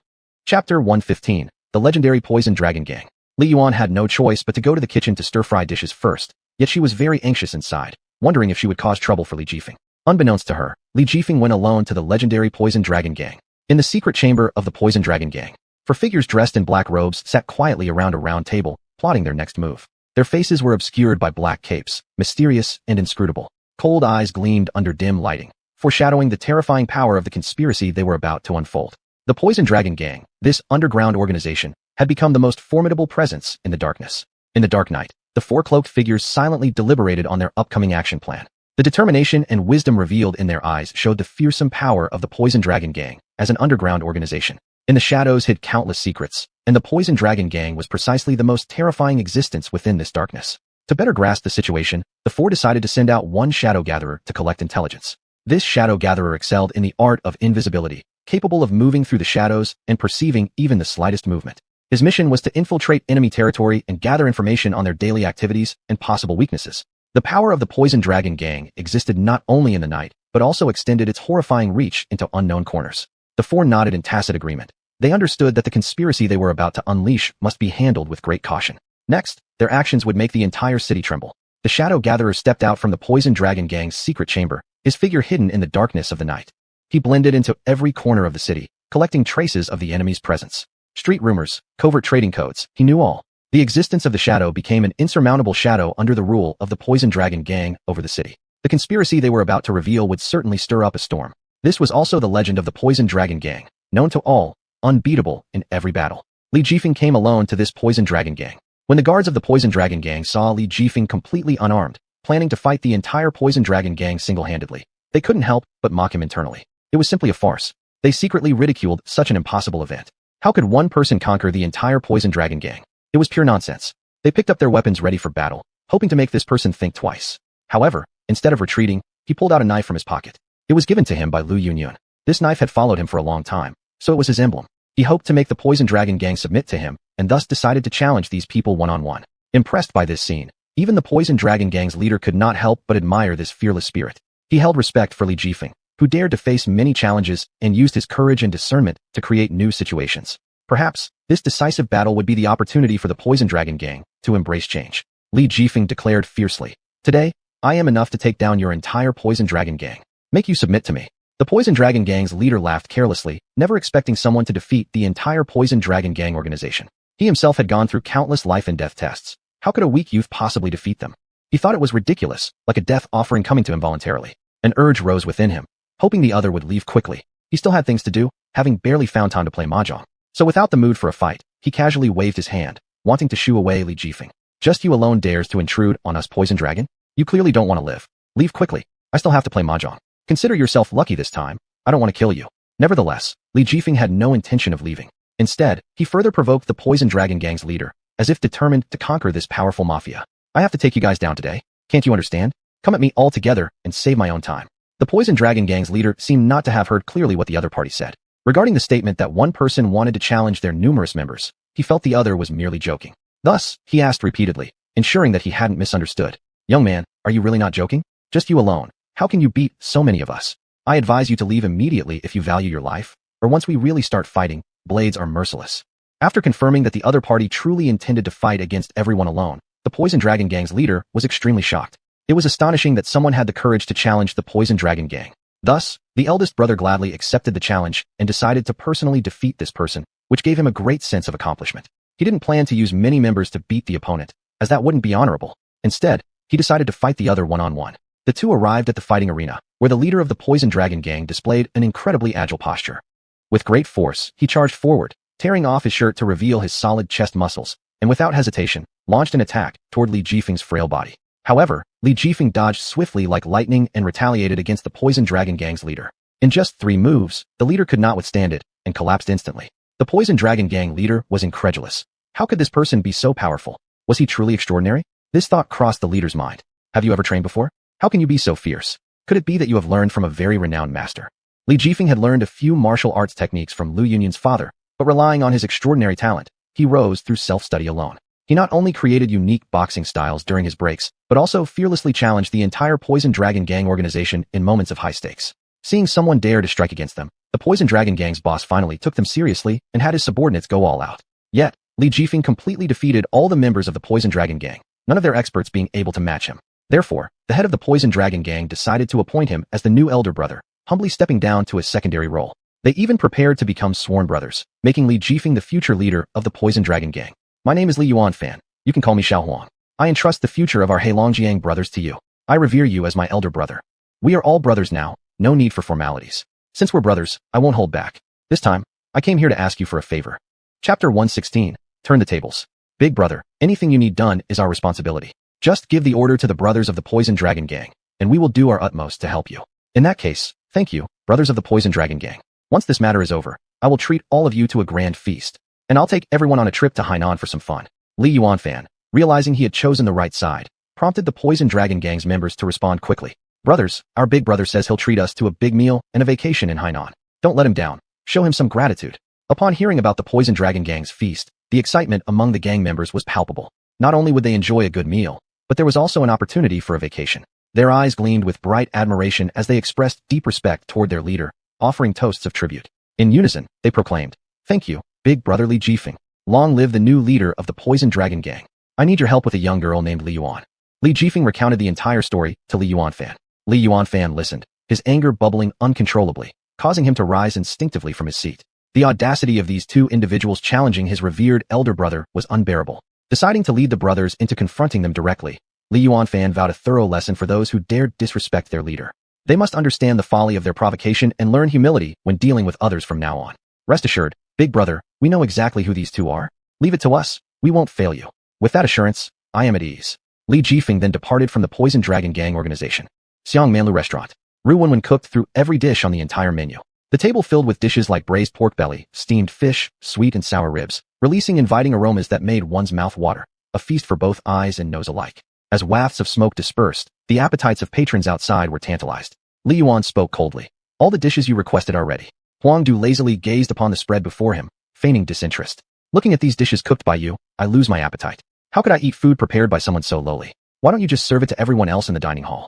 [SPEAKER 1] Chapter 115, The Legendary Poison Dragon Gang. Li Yuan had no choice but to go to the kitchen to stir-fry dishes first, yet she was very anxious inside, wondering if she would cause trouble for Li Jifeng. Unbeknownst to her, Li Jifeng went alone to the legendary Poison Dragon Gang. In the secret chamber of the Poison Dragon Gang, four figures dressed in black robes sat quietly around a round table, plotting their next move. Their faces were obscured by black capes, mysterious and inscrutable. Cold eyes gleamed under dim lighting, foreshadowing the terrifying power of the conspiracy they were about to unfold. The Poison Dragon Gang, this underground organization, had become the most formidable presence in the darkness. In the dark night, the four cloaked figures silently deliberated on their upcoming action plan. The determination and wisdom revealed in their eyes showed the fearsome power of the Poison Dragon Gang as an underground organization. In the shadows hid countless secrets, and the Poison Dragon Gang was precisely the most terrifying existence within this darkness. To better grasp the situation, the four decided to send out one shadow gatherer to collect intelligence. This shadow gatherer excelled in the art of invisibility, capable of moving through the shadows and perceiving even the slightest movement. His mission was to infiltrate enemy territory and gather information on their daily activities and possible weaknesses. The power of the Poison Dragon Gang existed not only in the night, but also extended its horrifying reach into unknown corners. The four nodded in tacit agreement. They understood that the conspiracy they were about to unleash must be handled with great caution. Next, their actions would make the entire city tremble. The Shadow Gatherer stepped out from the Poison Dragon Gang's secret chamber, his figure hidden in the darkness of the night. He blended into every corner of the city, collecting traces of the enemy's presence. Street rumors, covert trading codes, he knew all. The existence of the Shadow became an insurmountable shadow under the rule of the Poison Dragon Gang over the city. The conspiracy they were about to reveal would certainly stir up a storm. This was also the legend of the Poison Dragon Gang, known to all, unbeatable in every battle. Li Jifeng came alone to this Poison Dragon Gang. When the guards of the Poison Dragon Gang saw Li Jifeng completely unarmed, planning to fight the entire Poison Dragon Gang single-handedly, they couldn't help but mock him internally. It was simply a farce. They secretly ridiculed such an impossible event. How could one person conquer the entire Poison Dragon Gang? It was pure nonsense. They picked up their weapons ready for battle, hoping to make this person think twice. However, instead of retreating, he pulled out a knife from his pocket. It was given to him by Lu Yunyun. This knife had followed him for a long time, so it was his emblem. He hoped to make the Poison Dragon Gang submit to him, and thus decided to challenge these people one-on-one. Impressed by this scene, even the Poison Dragon Gang's leader could not help but admire this fearless spirit. He held respect for Li Jifeng, who dared to face many challenges and used his courage and discernment to create new situations. Perhaps, this decisive battle would be the opportunity for the Poison Dragon Gang to embrace change. Li Jifeng declared fiercely, "Today, I am enough to take down your entire Poison Dragon Gang. Make you submit to me." The Poison Dragon Gang's leader laughed carelessly, never expecting someone to defeat the entire Poison Dragon Gang organization. He himself had gone through countless life and death tests. How could a weak youth possibly defeat them? He thought it was ridiculous, like a death offering coming to him voluntarily. An urge rose within him, hoping the other would leave quickly. He still had things to do, having barely found time to play mahjong. So without the mood for a fight, he casually waved his hand, wanting to shoo away Li Jifeng. "Just you alone dares to intrude on us, Poison Dragon? You clearly don't want to live. Leave quickly. I still have to play mahjong. Consider yourself lucky this time. I don't want to kill you." Nevertheless, Li Jifeng had no intention of leaving. Instead, he further provoked the Poison Dragon Gang's leader, as if determined to conquer this powerful mafia. "I have to take you guys down today. Can't you understand? Come at me all together and save my own time." The Poison Dragon Gang's leader seemed not to have heard clearly what the other party said. Regarding the statement that one person wanted to challenge their numerous members, he felt the other was merely joking. Thus, he asked repeatedly, ensuring that he hadn't misunderstood. "Young man, are you really not joking? Just you alone. How can you beat so many of us? I advise you to leave immediately if you value your life, or once we really start fighting, blades are merciless." After confirming that the other party truly intended to fight against everyone alone, the Poison Dragon Gang's leader was extremely shocked. It was astonishing that someone had the courage to challenge the Poison Dragon Gang. Thus, the eldest brother gladly accepted the challenge and decided to personally defeat this person, which gave him a great sense of accomplishment. He didn't plan to use many members to beat the opponent, as that wouldn't be honorable. Instead, he decided to fight the other one-on-one. The two arrived at the fighting arena, where the leader of the Poison Dragon Gang displayed an incredibly agile posture. With great force, he charged forward, tearing off his shirt to reveal his solid chest muscles, and without hesitation, launched an attack toward Li Jifeng's frail body. However, Li Jifeng dodged swiftly like lightning and retaliated against the Poison Dragon Gang's leader. In just 3 moves, the leader could not withstand it and collapsed instantly. The Poison Dragon Gang leader was incredulous. How could this person be so powerful? Was he truly extraordinary? This thought crossed the leader's mind. "Have you ever trained before? How can you be so fierce? Could it be that you have learned from a very renowned master?" Li Jifeng had learned a few martial arts techniques from Lu Yunyun's father, but relying on his extraordinary talent, he rose through self-study alone. He not only created unique boxing styles during his breaks, but also fearlessly challenged the entire Poison Dragon Gang organization in moments of high stakes. Seeing someone dare to strike against them, the Poison Dragon Gang's boss finally took them seriously and had his subordinates go all out. Yet, Li Jifeng completely defeated all the members of the Poison Dragon Gang, none of their experts being able to match him. Therefore, the head of the Poison Dragon Gang decided to appoint him as the new elder brother, humbly stepping down to a secondary role. They even prepared to become sworn brothers, making Li Jifeng the future leader of the Poison Dragon Gang. "My name is Li Yuanfan. You can call me Xuanhuan. I entrust the future of our Heilongjiang brothers to you. I revere you as my elder brother. We are all brothers now, no need for formalities. Since we're brothers, I won't hold back. This time, I came here to ask you for a favor." Chapter 116. Turn the tables. "Big brother, anything you need done is our responsibility. Just give the order to the brothers of the Poison Dragon Gang, and we will do our utmost to help you." "In that case, thank you, brothers of the Poison Dragon Gang. Once this matter is over, I will treat all of you to a grand feast, and I'll take everyone on a trip to Hainan for some fun." Li Yuanfan, realizing he had chosen the right side, prompted the Poison Dragon Gang's members to respond quickly. "Brothers, our big brother says he'll treat us to a big meal and a vacation in Hainan. Don't let him down. Show him some gratitude." Upon hearing about the Poison Dragon Gang's feast, the excitement among the gang members was palpable. Not only would they enjoy a good meal, but there was also an opportunity for a vacation. Their eyes gleamed with bright admiration as they expressed deep respect toward their leader, offering toasts of tribute. In unison, they proclaimed, Thank you, big brother Li Jifeng. Long live the new leader of the Poison Dragon Gang. I need your help with a young girl named Li Yuan. Li Jifeng recounted the entire story to Li Yuanfan. Li Yuanfan listened, his anger bubbling uncontrollably, causing him to rise instinctively from his seat. The audacity of these two individuals challenging his revered elder brother was unbearable. Deciding to lead the brothers into confronting them directly, Li Yuanfan vowed a thorough lesson for those who dared disrespect their leader. They must understand the folly of their provocation and learn humility when dealing with others from now on. Rest assured, big brother, we know exactly who these two are. Leave it to us, we won't fail you. With that assurance, I am at ease. Li Jifeng then departed from the Poison Dragon Gang organization. Xiangmanlu Restaurant. Xuanhuan cooked through every dish on the entire menu. The table filled with dishes like braised pork belly, steamed fish, sweet and sour ribs, releasing inviting aromas that made one's mouth water, a feast for both eyes and nose alike. As wafts of smoke dispersed, the appetites of patrons outside were tantalized. Li Yuan spoke coldly. All the dishes you requested are ready. Huang Du lazily gazed upon the spread before him, feigning disinterest. Looking at these dishes cooked by you, I lose my appetite. How could I eat food prepared by someone so lowly? Why don't you just serve it to everyone else in the dining hall?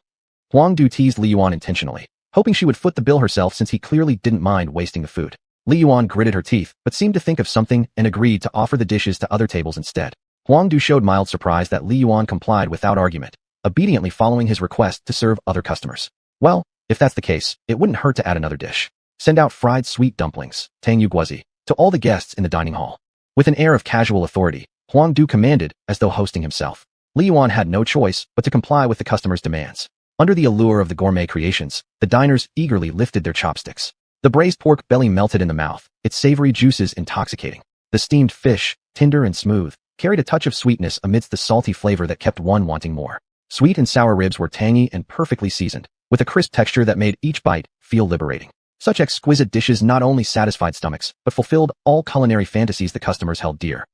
[SPEAKER 1] Huang Du teased Li Yuan intentionally, hoping she would foot the bill herself since he clearly didn't mind wasting the food. Li Yuan gritted her teeth, but seemed to think of something and agreed to offer the dishes to other tables instead. Huang Du showed mild surprise that Li Yuan complied without argument, obediently following his request to serve other customers. Well, if that's the case, it wouldn't hurt to add another dish. Send out fried sweet dumplings, tang yu guozi, to all the guests in the dining hall. With an air of casual authority, Huang Du commanded as though hosting himself. Li Yuan had no choice but to comply with the customer's demands. Under the allure of the gourmet creations, the diners eagerly lifted their chopsticks. The braised pork belly melted in the mouth, its savory juices intoxicating. The steamed fish, tender and smooth, carried a touch of sweetness amidst the salty flavor that kept one wanting more. Sweet and sour ribs were tangy and perfectly seasoned, with a crisp texture that made each bite feel liberating. Such exquisite dishes not only satisfied stomachs, but fulfilled all culinary fantasies the customers held dear.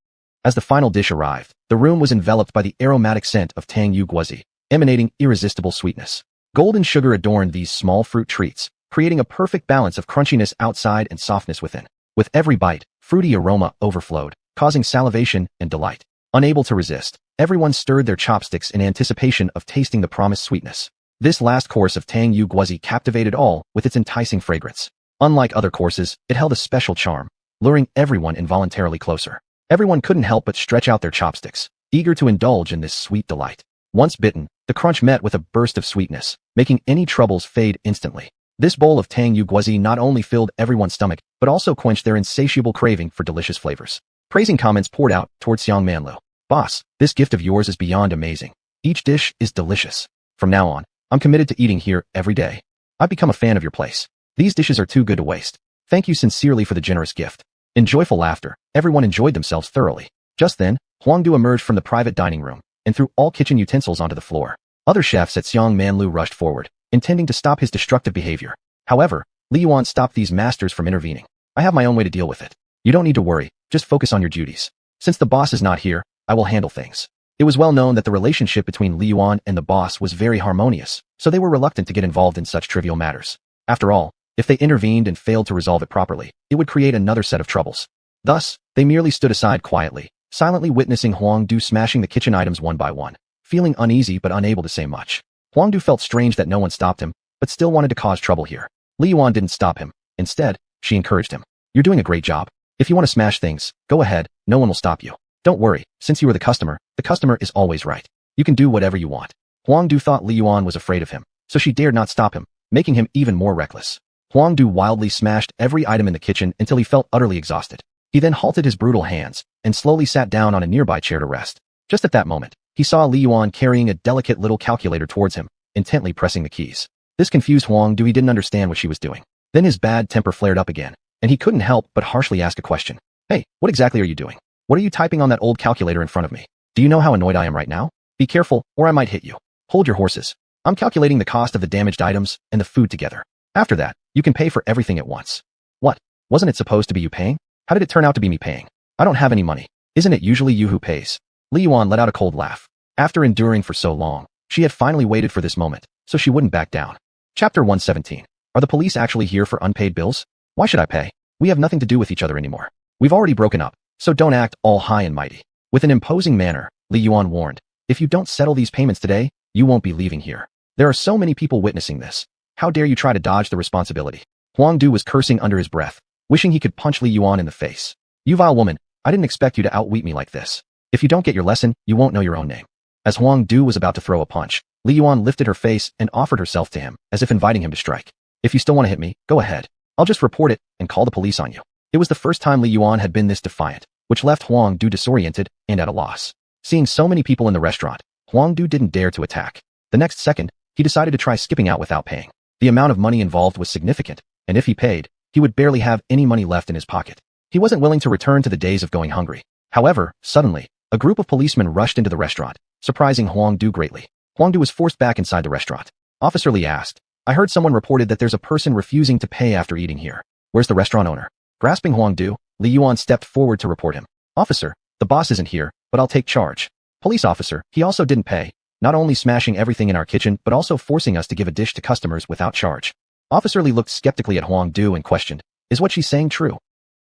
[SPEAKER 1] As the final dish arrived, the room was enveloped by the aromatic scent of tang yu guozi, emanating irresistible sweetness. Golden sugar adorned these small fruit treats, creating a perfect balance of crunchiness outside and softness within. With every bite, fruity aroma overflowed, causing salivation and delight. Unable to resist, everyone stirred their chopsticks in anticipation of tasting the promised sweetness. This last course of tang yu guozi captivated all with its enticing fragrance. Unlike other courses, it held a special charm, luring everyone involuntarily closer. Everyone couldn't help but stretch out their chopsticks, eager to indulge in this sweet delight. Once bitten, the crunch met with a burst of sweetness, making any troubles fade instantly. This bowl of tang yu guozi not only filled everyone's stomach, but also quenched their insatiable craving for delicious flavors. Praising comments poured out towards Xiangmanlu. Boss, this gift of yours is beyond amazing. Each dish is delicious. From now on, I'm committed to eating here every day. I've become a fan of your place. These dishes are too good to waste. Thank you sincerely for the generous gift. In joyful laughter, everyone enjoyed themselves thoroughly. Just then, Huang Du emerged from the private dining room and threw all kitchen utensils onto the floor. Other chefs at Xiangmanlu rushed forward, intending to stop his destructive behavior. However, Li Yuan stopped these masters from intervening. I have my own way to deal with it. You don't need to worry, just focus on your duties. Since the boss is not here, I will handle things. It was well known that the relationship between Li Yuan and the boss was very harmonious, so they were reluctant to get involved in such trivial matters. After all, if they intervened and failed to resolve it properly, it would create another set of troubles. Thus, they merely stood aside quietly, silently witnessing Huang Du smashing the kitchen items one by one, feeling uneasy but unable to say much. Huang Du felt strange that no one stopped him, but still wanted to cause trouble here. Li Yuan didn't stop him. Instead, she encouraged him. You're doing a great job. If you want to smash things, go ahead, no one will stop you. Don't worry, since you are the customer is always right. You can do whatever you want. Huang Du thought Li Yuan was afraid of him, so she dared not stop him, making him even more reckless. Huang Du wildly smashed every item in the kitchen until he felt utterly exhausted. He then halted his brutal hands and slowly sat down on a nearby chair to rest. Just at that moment, he saw Li Yuan carrying a delicate little calculator towards him, intently pressing the keys. This confused Huang Du. He didn't understand what she was doing. Then his bad temper flared up again, and he couldn't help but harshly ask a question. Hey, what exactly are you doing? What are you typing on that old calculator in front of me? Do you know how annoyed I am right now? Be careful, or I might hit you. Hold your horses. I'm calculating the cost of the damaged items and the food together. After that, you can pay for everything at once. What? Wasn't it supposed to be you paying? How did it turn out to be me paying? I don't have any money. Isn't it usually you who pays? Li Yuan let out a cold laugh. After enduring for so long, she had finally waited for this moment, so she wouldn't back down. Chapter 117. Are the police actually here for unpaid bills? Why should I pay? We have nothing to do with each other anymore. We've already broken up, so don't act all high and mighty. With an imposing manner, Li Yuan warned, if you don't settle these payments today, you won't be leaving here. There are so many people witnessing this. How dare you try to dodge the responsibility? Huang Du was cursing under his breath, wishing he could punch Li Yuan in the face. You vile woman, I didn't expect you to outwit me like this. If you don't get your lesson, you won't know your own name. As Huang Du was about to throw a punch, Li Yuan lifted her face and offered herself to him, as if inviting him to strike. If you still want to hit me, go ahead. I'll just report it and call the police on you. It was the first time Li Yuan had been this defiant, which left Huang Du disoriented and at a loss. Seeing so many people in the restaurant, Huang Du didn't dare to attack. The next second, he decided to try skipping out without paying. The amount of money involved was significant, and if he paid, he would barely have any money left in his pocket. He wasn't willing to return to the days of going hungry. However, suddenly, a group of policemen rushed into the restaurant, surprising Huang Du greatly. Huang Du was forced back inside the restaurant. Officer Li asked, I heard someone reported that there's a person refusing to pay after eating here. Where's the restaurant owner? Grasping Huang Du, Li Yuan stepped forward to report him. Officer, the boss isn't here, but I'll take charge. Police officer, he also didn't pay, not only smashing everything in our kitchen but also forcing us to give a dish to customers without charge. Officer Li looked skeptically at Huang Du and questioned, is what she's saying true?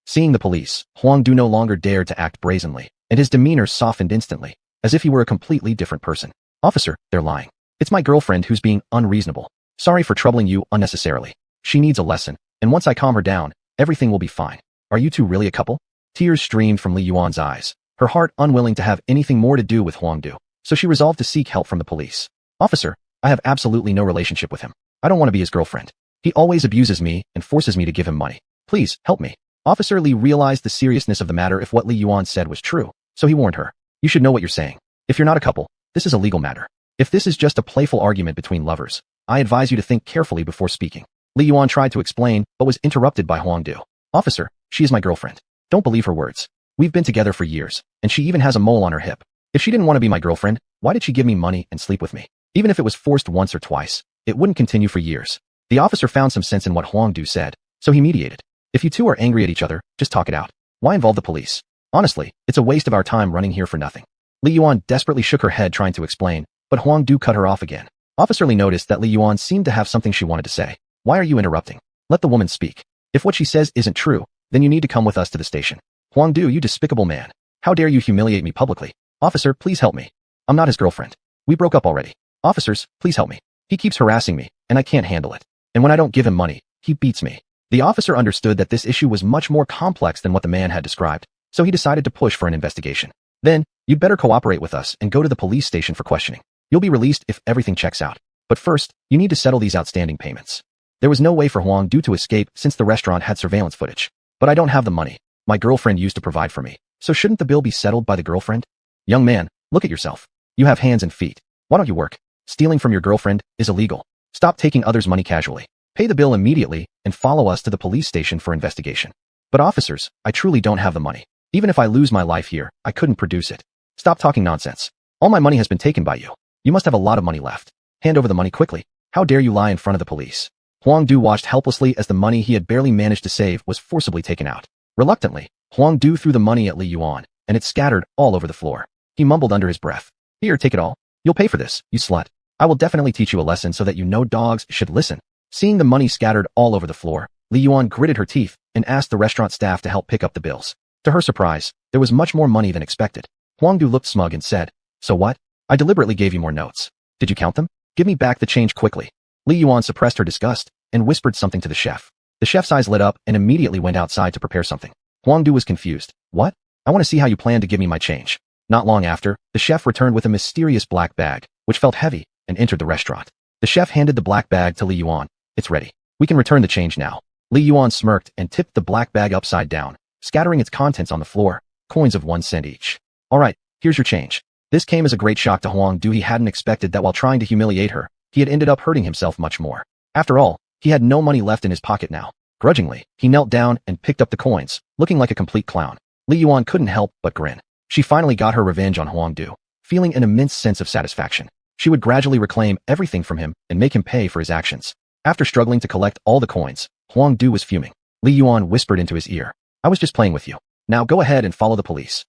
[SPEAKER 1] Seeing the police, Huang Du no longer dared to act brazenly, and his demeanor softened instantly, as if he were a completely different person. Officer, they're lying. It's my girlfriend who's being unreasonable. Sorry for troubling you unnecessarily. She needs a lesson, and once I calm her down, everything will be fine. Are you two really a couple? Tears streamed from Li Yuan's eyes, her heart unwilling to have anything more to do with Huang Du, so she resolved to seek help from the police. Officer, I have absolutely no relationship with him. I don't want to be his girlfriend. He always abuses me and forces me to give him money. Please, help me. Officer Li realized the seriousness of the matter if what Li Yuan said was true, so he warned her. You should know what you're saying. If you're not a couple, this is a legal matter. If this is just a playful argument between lovers, I advise you to think carefully before speaking. Li Yuan tried to explain, but was interrupted by Huang Du. Officer, she is my girlfriend. Don't believe her words. We've been together for years, and she even has a mole on her hip. If she didn't want to be my girlfriend, why did she give me money and sleep with me? Even if it was forced once or twice, it wouldn't continue for years. The officer found some sense in what Huang Du said, so he mediated. If you two are angry at each other, just talk it out. Why involve the police? Honestly, it's a waste of our time running here for nothing. Li Yuan desperately shook her head trying to explain, but Huang Du cut her off again. Officer Li noticed that Li Yuan seemed to have something she wanted to say. Why are you interrupting? Let the woman speak. If what she says isn't true, then you need to come with us to the station. Huang Du, you despicable man. How dare you humiliate me publicly? Officer, please help me. I'm not his girlfriend. We broke up already. Officers, please help me. He keeps harassing me, and I can't handle it. And when I don't give him money, he beats me. The officer understood that this issue was much more complex than what the man had described, so he decided to push for an investigation. Then, you'd better cooperate with us and go to the police station for questioning. You'll be released if everything checks out. But first, you need to settle these outstanding payments. There was no way for Huang Du to escape since the restaurant had surveillance footage. But I don't have the money. My girlfriend used to provide for me. So shouldn't the bill be settled by the girlfriend? Young man, look at yourself. You have hands and feet. Why don't you work? Stealing from your girlfriend is illegal. Stop taking others' money casually. Pay the bill immediately and follow us to the police station for investigation. But officers, I truly don't have the money. Even if I lose my life here, I couldn't produce it. Stop talking nonsense. All my money has been taken by you. You must have a lot of money left. Hand over the money quickly. How dare you lie in front of the police? Huang Du watched helplessly as the money he had barely managed to save was forcibly taken out. Reluctantly, Huang Du threw the money at Li Yuan, and it scattered all over the floor. He mumbled under his breath. Here, take it all. You'll pay for this, you slut. I will definitely teach you a lesson so that you know dogs should listen. Seeing the money scattered all over the floor, Li Yuan gritted her teeth and asked the restaurant staff to help pick up the bills. To her surprise, there was much more money than expected. Huang Du looked smug and said, So what? I deliberately gave you more notes. Did you count them? Give me back the change quickly. Li Yuan suppressed her disgust and whispered something to the chef. The chef's eyes lit up and immediately went outside to prepare something. Huang Du was confused. What? I want to see how you plan to give me my change. Not long after, the chef returned with a mysterious black bag, which felt heavy, and entered the restaurant. The chef handed the black bag to Li Yuan. It's ready. We can return the change now. Li Yuan smirked and tipped the black bag upside down, scattering its contents on the floor, coins of 1 cent each. All right, here's your change. This came as a great shock to Huang Du. He hadn't expected that while trying to humiliate her, he had ended up hurting himself much more. After all, he had no money left in his pocket now. Grudgingly, he knelt down and picked up the coins, looking like a complete clown. Li Yuan couldn't help but grin. She finally got her revenge on Huang Du, feeling an immense sense of satisfaction. She would gradually reclaim everything from him and make him pay for his actions. After struggling to collect all the coins, Huang Du was fuming. Li Yuan whispered into his ear, I was just playing with you. Now go ahead and follow the police.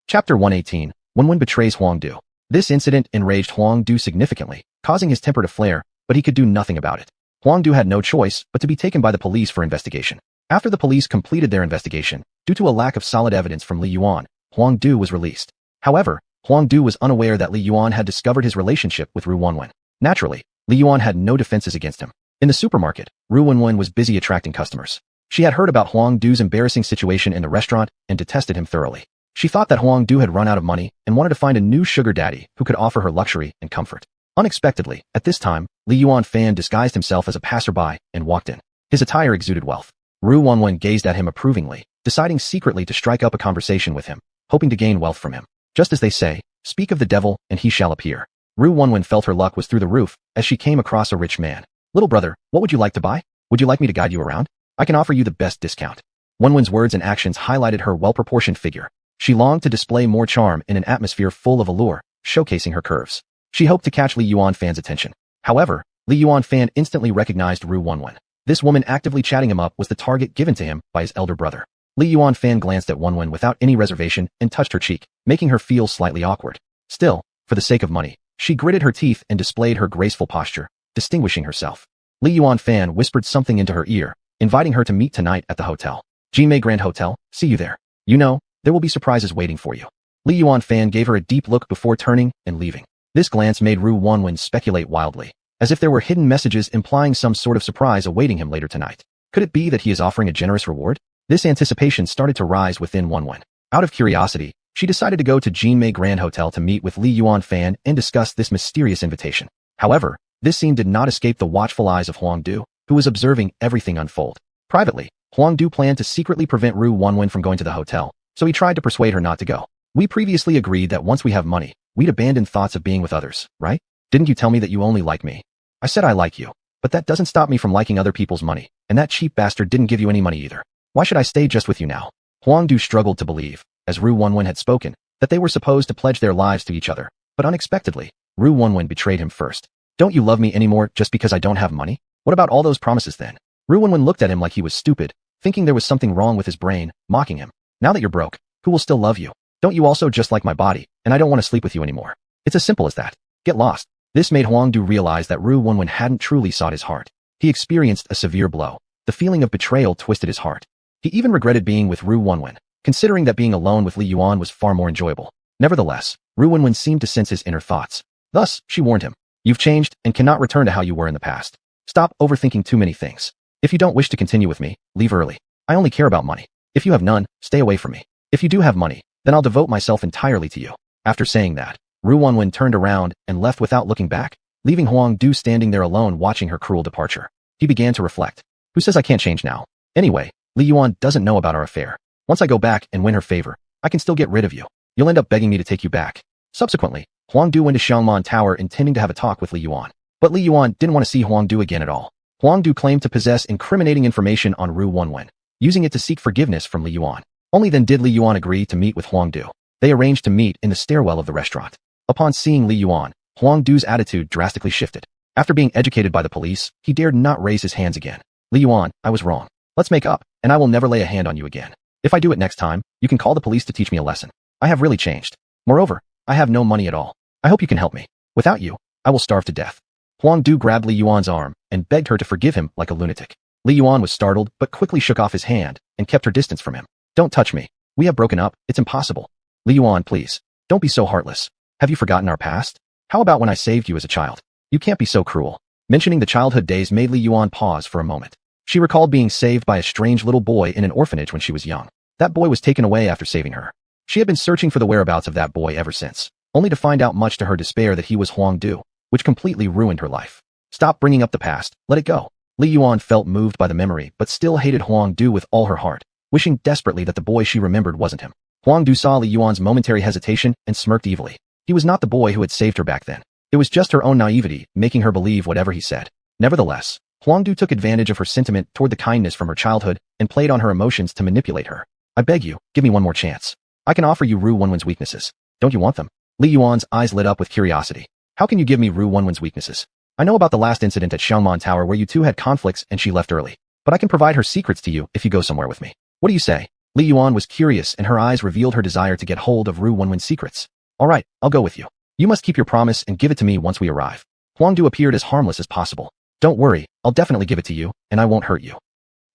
[SPEAKER 1] Chapter 118, Xuanhuan betrays Huang Du. This incident enraged Huang Du significantly, causing his temper to flare, but he could do nothing about it. Huang Du had no choice but to be taken by the police for investigation. After the police completed their investigation, due to a lack of solid evidence from Li Yuan, Huang Du was released. However, Huang Du was unaware that Li Yuan had discovered his relationship with xuanhuan. Naturally, Li Yuan had no defenses against him. In the supermarket, xuanhuan was busy attracting customers. She had heard about Huang Du's embarrassing situation in the restaurant and detested him thoroughly. She thought that Huang Du had run out of money and wanted to find a new sugar daddy who could offer her luxury and comfort. Unexpectedly, at this time, Li Yuanfan disguised himself as a passerby and walked in. His attire exuded wealth. Ru Wenwen gazed at him approvingly, deciding secretly to strike up a conversation with him, hoping to gain wealth from him. Just as they say, speak of the devil and he shall appear. Ru Wenwen felt her luck was through the roof as she came across a rich man. Little brother, what would you like to buy? Would you like me to guide you around? I can offer you the best discount. Wenwen's words and actions highlighted her well-proportioned figure. She longed to display more charm in an atmosphere full of allure, showcasing her curves. She hoped to catch Li Yuanfan's attention. However, Li Yuanfan instantly recognized Ru Wenwen. This woman actively chatting him up was the target given to him by his elder brother. Li Yuanfan glanced at Wenwen without any reservation and touched her cheek, making her feel slightly awkward. Still, for the sake of money, she gritted her teeth and displayed her graceful posture, distinguishing herself. Li Yuanfan whispered something into her ear, inviting her to meet tonight at the hotel. Jinmei Grand Hotel, see you there. You know, there will be surprises waiting for you. Li Yuanfan gave her a deep look before turning and leaving. This glance made Ru Wenwen speculate wildly, as if there were hidden messages implying some sort of surprise awaiting him later tonight. Could it be that he is offering a generous reward? This anticipation started to rise within Wenwen. Out of curiosity, she decided to go to Jinmei Grand Hotel to meet with Li Yuanfan and discuss this mysterious invitation. However, this scene did not escape the watchful eyes of Huang Du, who was observing everything unfold. Privately, Huang Du planned to secretly prevent Ru Wenwen from going to the hotel, so he tried to persuade her not to go. We previously agreed that once we have money, we'd abandon thoughts of being with others, right? Didn't you tell me that you only like me? I said I like you, but that doesn't stop me from liking other people's money, and that cheap bastard didn't give you any money either. Why should I stay just with you now? Huang Du struggled to believe, as Ru Wenwen had spoken, that they were supposed to pledge their lives to each other, but unexpectedly, Ru Wenwen betrayed him first. Don't you love me anymore just because I don't have money? What about all those promises then? Ru Wenwen looked at him like he was stupid, thinking there was something wrong with his brain, mocking him. Now that you're broke, who will still love you? Don't you also just like my body, and I don't want to sleep with you anymore? It's as simple as that. Get lost. This made Huang Du realize that Ru Wenwen hadn't truly sought his heart. He experienced a severe blow. The feeling of betrayal twisted his heart. He even regretted being with Ru Wenwen, considering that being alone with Li Yuan was far more enjoyable. Nevertheless, Ru Wenwen seemed to sense his inner thoughts. Thus, she warned him. You've changed and cannot return to how you were in the past. Stop overthinking too many things. If you don't wish to continue with me, leave early. I only care about money. If you have none, stay away from me. If you do have money, then I'll devote myself entirely to you. After saying that, Ru Wenwen turned around and left without looking back, leaving Huang Du standing there alone watching her cruel departure. He began to reflect. Who says I can't change now? Anyway, Li Yuan doesn't know about our affair. Once I go back and win her favor, I can still get rid of you. You'll end up begging me to take you back. Subsequently, Huang Du went to Xuanhuan Tower intending to have a talk with Li Yuan. But Li Yuan didn't want to see Huang Du again at all. Huang Du claimed to possess incriminating information on Ru Wenwen, using it to seek forgiveness from Li Yuan. Only then did Li Yuan agree to meet with Huang Du. They arranged to meet in the stairwell of the restaurant. Upon seeing Li Yuan, Huang Du's attitude drastically shifted. After being educated by the police, he dared not raise his hands again. Li Yuan, I was wrong. Let's make up, and I will never lay a hand on you again. If I do it next time, you can call the police to teach me a lesson. I have really changed. Moreover, I have no money at all. I hope you can help me. Without you, I will starve to death. Huang Du grabbed Li Yuan's arm and begged her to forgive him like a lunatic. Li Yuan was startled but quickly shook off his hand and kept her distance from him. Don't touch me. We have broken up. It's impossible. Li Yuan, please. Don't be so heartless. Have you forgotten our past? How about when I saved you as a child? You can't be so cruel. Mentioning the childhood days made Li Yuan pause for a moment. She recalled being saved by a strange little boy in an orphanage when she was young. That boy was taken away after saving her. She had been searching for the whereabouts of that boy ever since, only to find out much to her despair that he was Huang Du, which completely ruined her life. Stop bringing up the past. Let it go. Li Yuan felt moved by the memory but still hated Huang Du with all her heart, wishing desperately that the boy she remembered wasn't him. Huang Du saw Li Yuan's momentary hesitation and smirked evilly. He was not the boy who had saved her back then. It was just her own naivety, making her believe whatever he said. Nevertheless, Huang Du took advantage of her sentiment toward the kindness from her childhood and played on her emotions to manipulate her. I beg you, give me one more chance. I can offer you Ru Wenwen's weaknesses. Don't you want them? Li Yuan's eyes lit up with curiosity. How can you give me Ru Wenwen's weaknesses? I know about the last incident at Xuanhuan Tower where you two had conflicts and she left early, but I can provide her secrets to you if you go somewhere with me. What do you say? Li Yuan was curious and her eyes revealed her desire to get hold of Ru Wenwen's secrets. All right, I'll go with you. You must keep your promise and give it to me once we arrive. Huang Du appeared as harmless as possible. Don't worry, I'll definitely give it to you, and I won't hurt you.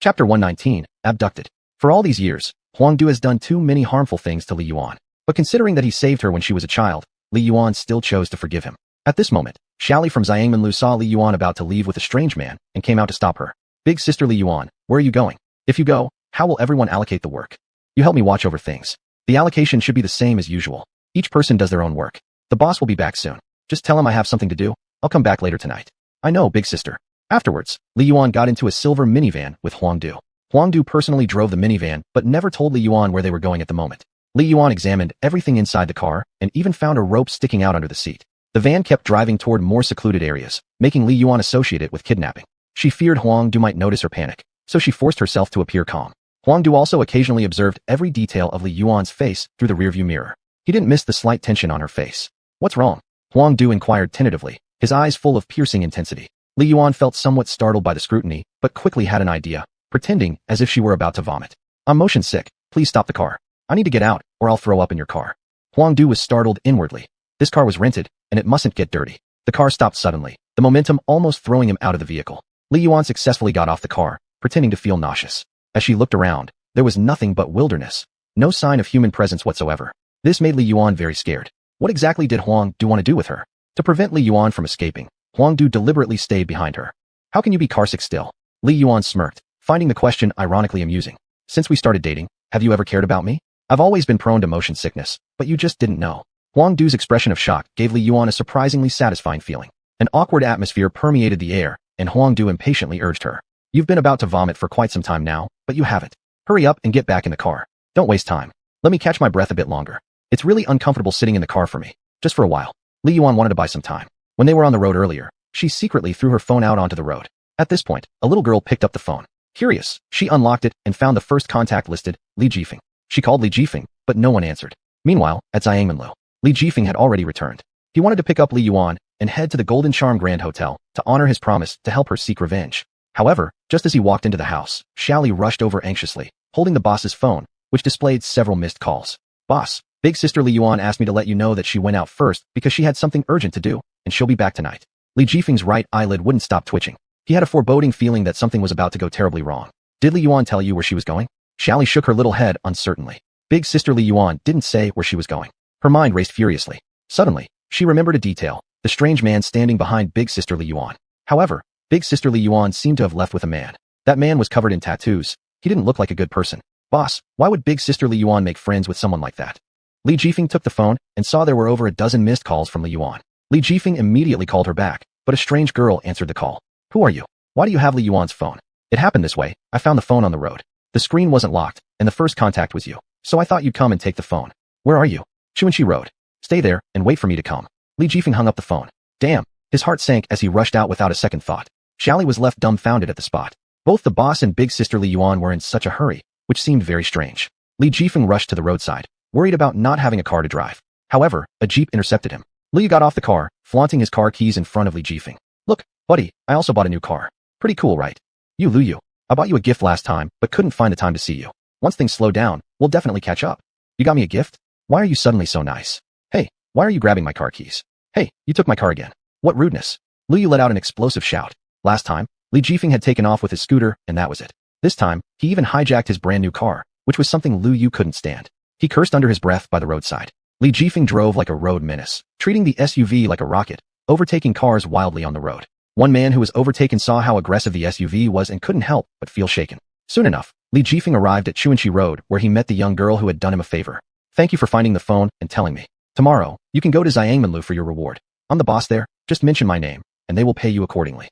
[SPEAKER 1] Chapter 119, Abducted. For all these years, Huang Du has done too many harmful things to Li Yuan. But considering that he saved her when she was a child, Li Yuan still chose to forgive him. At this moment, Xiaoli from Xiangmenlu saw Li Yuan about to leave with a strange man and came out to stop her. Big sister Li Yuan, where are you going? If you go, how will everyone allocate the work? You help me watch over things. The allocation should be the same as usual. Each person does their own work. The boss will be back soon. Just tell him I have something to do. I'll come back later tonight. I know, big sister. Afterwards, Li Yuan got into a silver minivan with Huang Du. Huang Du personally drove the minivan, but never told Li Yuan where they were going at the moment. Li Yuan examined everything inside the car and even found a rope sticking out under the seat. The van kept driving toward more secluded areas, making Li Yuan associate it with kidnapping. She feared Huang Du might notice or panic, so she forced herself to appear calm. Huang Du also occasionally observed every detail of Li Yuan's face through the rearview mirror. He didn't miss the slight tension on her face. What's wrong? Huang Du inquired tentatively, his eyes full of piercing intensity. Li Yuan felt somewhat startled by the scrutiny, but quickly had an idea, pretending as if she were about to vomit. I'm motion sick. Please stop the car. I need to get out, or I'll throw up in your car. Huang Du was startled inwardly. This car was rented, and it mustn't get dirty. The car stopped suddenly, the momentum almost throwing him out of the vehicle. Li Yuan successfully got off the car, pretending to feel nauseous. As she looked around, there was nothing but wilderness. No sign of human presence whatsoever. This made Li Yuan very scared. What exactly did Huang Du want to do with her? To prevent Li Yuan from escaping, Huang Du deliberately stayed behind her. How can you be carsick still? Li Yuan smirked, finding the question ironically amusing. Since we started dating, have you ever cared about me? I've always been prone to motion sickness, but you just didn't know. Huang Du's expression of shock gave Li Yuan a surprisingly satisfying feeling. An awkward atmosphere permeated the air, and Huang Du impatiently urged her. You've been about to vomit for quite some time now, but you haven't. Hurry up and get back in the car. Don't waste time. Let me catch my breath a bit longer. It's really uncomfortable sitting in the car for me. Just for a while. Li Yuan wanted to buy some time. When they were on the road earlier, she secretly threw her phone out onto the road. At this point, a little girl picked up the phone. Curious, she unlocked it and found the first contact listed, Li Jifeng. She called Li Jifeng, but no one answered. Meanwhile, at Xiangmenlu, Li Jifeng had already returned. He wanted to pick up Li Yuan and head to the Golden Charm Grand Hotel to honor his promise to help her seek revenge. However, just as he walked into the house, Xiaoli rushed over anxiously, holding the boss's phone, which displayed several missed calls. Boss, big sister Li Yuan asked me to let you know that she went out first because she had something urgent to do, and she'll be back tonight. Li Jifeng's right eyelid wouldn't stop twitching. He had a foreboding feeling that something was about to go terribly wrong. Did Li Yuan tell you where she was going? Xiaoli shook her little head uncertainly. Big sister Li Yuan didn't say where she was going. Her mind raced furiously. Suddenly, she remembered a detail, the strange man standing behind big sister Li Yuan. However, big sister Li Yuan seemed to have left with a man. That man was covered in tattoos. He didn't look like a good person. Boss, why would big sister Li Yuan make friends with someone like that? Li Jifeng took the phone and saw there were over a dozen missed calls from Li Yuan. Li Jifeng immediately called her back, but a strange girl answered the call. Who are you? Why do you have Li Yuan's phone? It happened this way. I found the phone on the road. The screen wasn't locked, and the first contact was you. So I thought you'd come and take the phone. Where are you? Xuanhuan Road. Stay there and wait for me to come. Li Jifeng hung up the phone. Damn. His heart sank as he rushed out without a second thought. Xiaoli was left dumbfounded at the spot. Both the boss and big sister Li Yuan were in such a hurry, which seemed very strange. Li Jifeng rushed to the roadside, worried about not having a car to drive. However, a jeep intercepted him. Li got off the car, flaunting his car keys in front of Li Jifeng. Look, buddy, I also bought a new car. Pretty cool, right? You Lu, I bought you a gift last time, but couldn't find the time to see you. Once things slow down, we'll definitely catch up. You got me a gift? Why are you suddenly so nice? Hey, why are you grabbing my car keys? Hey, you took my car again. What rudeness. Lu let out an explosive shout. Last time, Li Jifeng had taken off with his scooter, and that was it. This time, he even hijacked his brand new car, which was something Lu couldn't stand. He cursed under his breath by the roadside. Li Jifeng drove like a road menace, treating the SUV like a rocket, overtaking cars wildly on the road. One man who was overtaken saw how aggressive the SUV was and couldn't help but feel shaken. Soon enough, Li Jifeng arrived at Xuanhuan Road where he met the young girl who had done him a favor. Thank you for finding the phone and telling me. Tomorrow, you can go to Xiangmenlu for your reward. I'm the boss there, just mention my name, and they will pay you accordingly.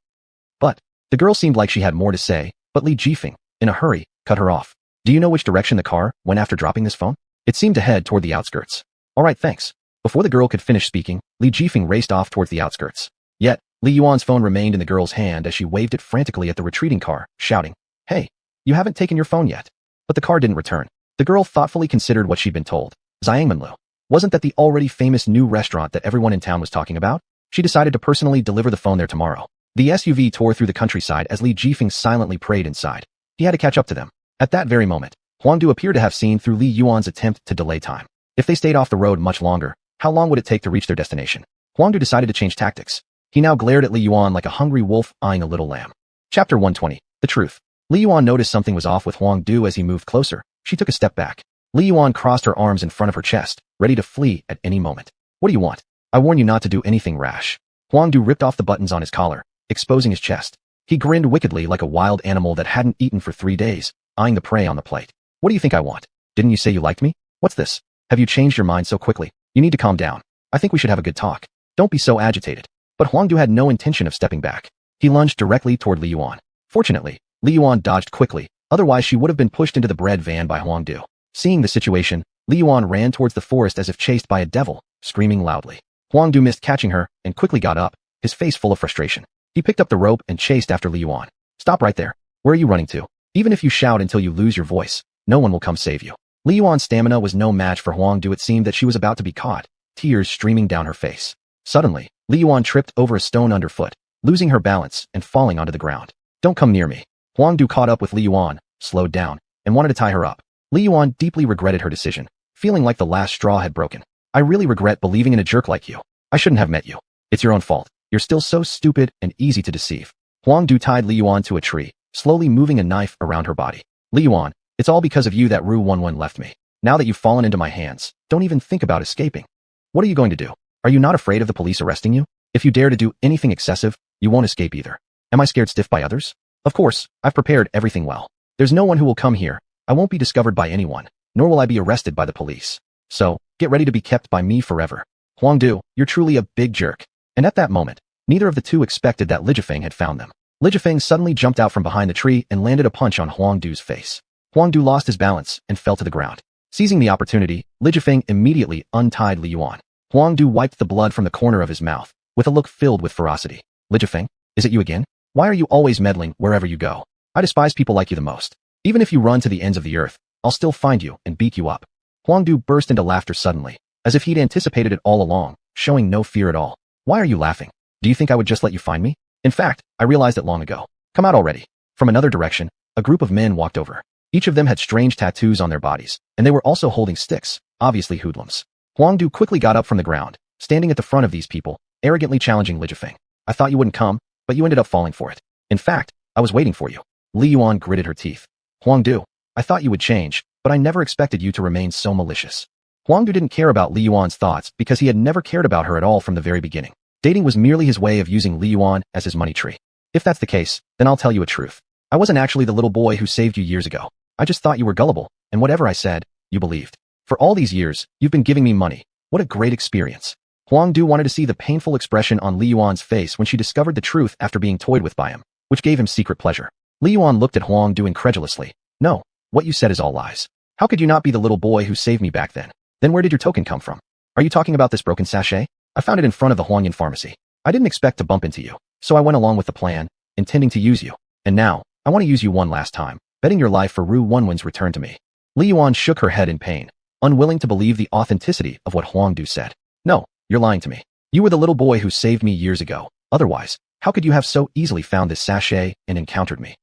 [SPEAKER 1] But, the girl seemed like she had more to say, but Li Jifeng, in a hurry, cut her off. Do you know which direction the car went after dropping this phone? It seemed to head toward the outskirts. Alright, thanks. Before the girl could finish speaking, Li Jifeng raced off towards the outskirts. Yet, Li Yuan's phone remained in the girl's hand as she waved it frantically at the retreating car, shouting, Hey, you haven't taken your phone yet. But the car didn't return. The girl thoughtfully considered what she'd been told. Xiangmenlu. Wasn't that the already famous new restaurant that everyone in town was talking about? She decided to personally deliver the phone there tomorrow. The SUV tore through the countryside as Li Jifeng silently prayed inside. He had to catch up to them. At that very moment, Huang Du appeared to have seen through Li Yuan's attempt to delay time. If they stayed off the road much longer, how long would it take to reach their destination? Huang Du decided to change tactics. He now glared at Li Yuan like a hungry wolf eyeing a little lamb. Chapter 120. The Truth. Li Yuan noticed something was off with Huang Du as he moved closer. She took a step back. Li Yuan crossed her arms in front of her chest, ready to flee at any moment. What do you want? I warn you not to do anything rash. Huang Du ripped off the buttons on his collar, exposing his chest. He grinned wickedly like a wild animal that hadn't eaten for 3 days, eyeing the prey on the plate. What do you think I want? Didn't you say you liked me? What's this? Have you changed your mind so quickly? You need to calm down. I think we should have a good talk. Don't be so agitated. But Huangdu had no intention of stepping back. He lunged directly toward Li Yuan. Fortunately, Li Yuan dodged quickly, otherwise she would have been pushed into the bread van by Huangdu. Seeing the situation, Li Yuan ran towards the forest as if chased by a devil, screaming loudly. Huangdu missed catching her and quickly got up, his face full of frustration. He picked up the rope and chased after Li Yuan. Stop right there. Where are you running to? Even if you shout until you lose your voice, no one will come save you. Li Yuan's stamina was no match for Huangdu. It seemed that she was about to be caught, tears streaming down her face. Suddenly, Li Yuan tripped over a stone underfoot, losing her balance and falling onto the ground. Don't come near me. Huangdu caught up with Li Yuan, slowed down, and wanted to tie her up. Li Yuan deeply regretted her decision, feeling like the last straw had broken. I really regret believing in a jerk like you. I shouldn't have met you. It's your own fault. You're still so stupid and easy to deceive. Huangdu tied Li Yuan to a tree, slowly moving a knife around her body. Li Yuan, it's all because of you that xuanhuan left me. Now that you've fallen into my hands, don't even think about escaping. What are you going to do? Are you not afraid of the police arresting you? If you dare to do anything excessive, you won't escape either. Am I scared stiff by others? Of course, I've prepared everything well. There's no one who will come here. I won't be discovered by anyone, nor will I be arrested by the police. So, get ready to be kept by me forever. Huangdu, you're truly a big jerk. And at that moment, neither of the two expected that Li Jifeng had found them. Li Jifeng suddenly jumped out from behind the tree and landed a punch on Huangdu's face. Huangdu lost his balance and fell to the ground. Seizing the opportunity, Li Jifeng immediately untied Li Yuan. Huangdu wiped the blood from the corner of his mouth, with a look filled with ferocity. Li Jifeng, is it you again? Why are you always meddling wherever you go? I despise people like you the most. Even if you run to the ends of the earth, I'll still find you and beat you up. Huangdu burst into laughter suddenly, as if he'd anticipated it all along, showing no fear at all. Why are you laughing? Do you think I would just let you find me? In fact, I realized it long ago. Come out already. From another direction, a group of men walked over. Each of them had strange tattoos on their bodies, and they were also holding sticks, obviously hoodlums. Huangdu quickly got up from the ground, standing at the front of these people, arrogantly challenging Li Jifeng. I thought you wouldn't come, but you ended up falling for it. In fact, I was waiting for you. Li Yuan gritted her teeth. Huangdu, I thought you would change, but I never expected you to remain so malicious. Huangdu didn't care about Li Yuan's thoughts because he had never cared about her at all from the very beginning. Dating was merely his way of using Li Yuan as his money tree. If that's the case, then I'll tell you a truth. I wasn't actually the little boy who saved you years ago. I just thought you were gullible, and whatever I said, you believed. For all these years, you've been giving me money. What a great experience. Huangdu wanted to see the painful expression on Li Yuan's face when she discovered the truth after being toyed with by him, which gave him secret pleasure. Li Yuan looked at Huangdu incredulously. No, what you said is all lies. How could you not be the little boy who saved me back then? Then where did your token come from? Are you talking about this broken sachet? I found it in front of the xuanhuan pharmacy. I didn't expect to bump into you, so I went along with the plan, intending to use you. And now, I want to use you one last time, betting your life for xuanhuan's return to me. Li Yuan shook her head in pain, unwilling to believe the authenticity of what Huangdu said. No, you're lying to me. You were the little boy who saved me years ago. Otherwise, how could you have so easily found this sachet and encountered me?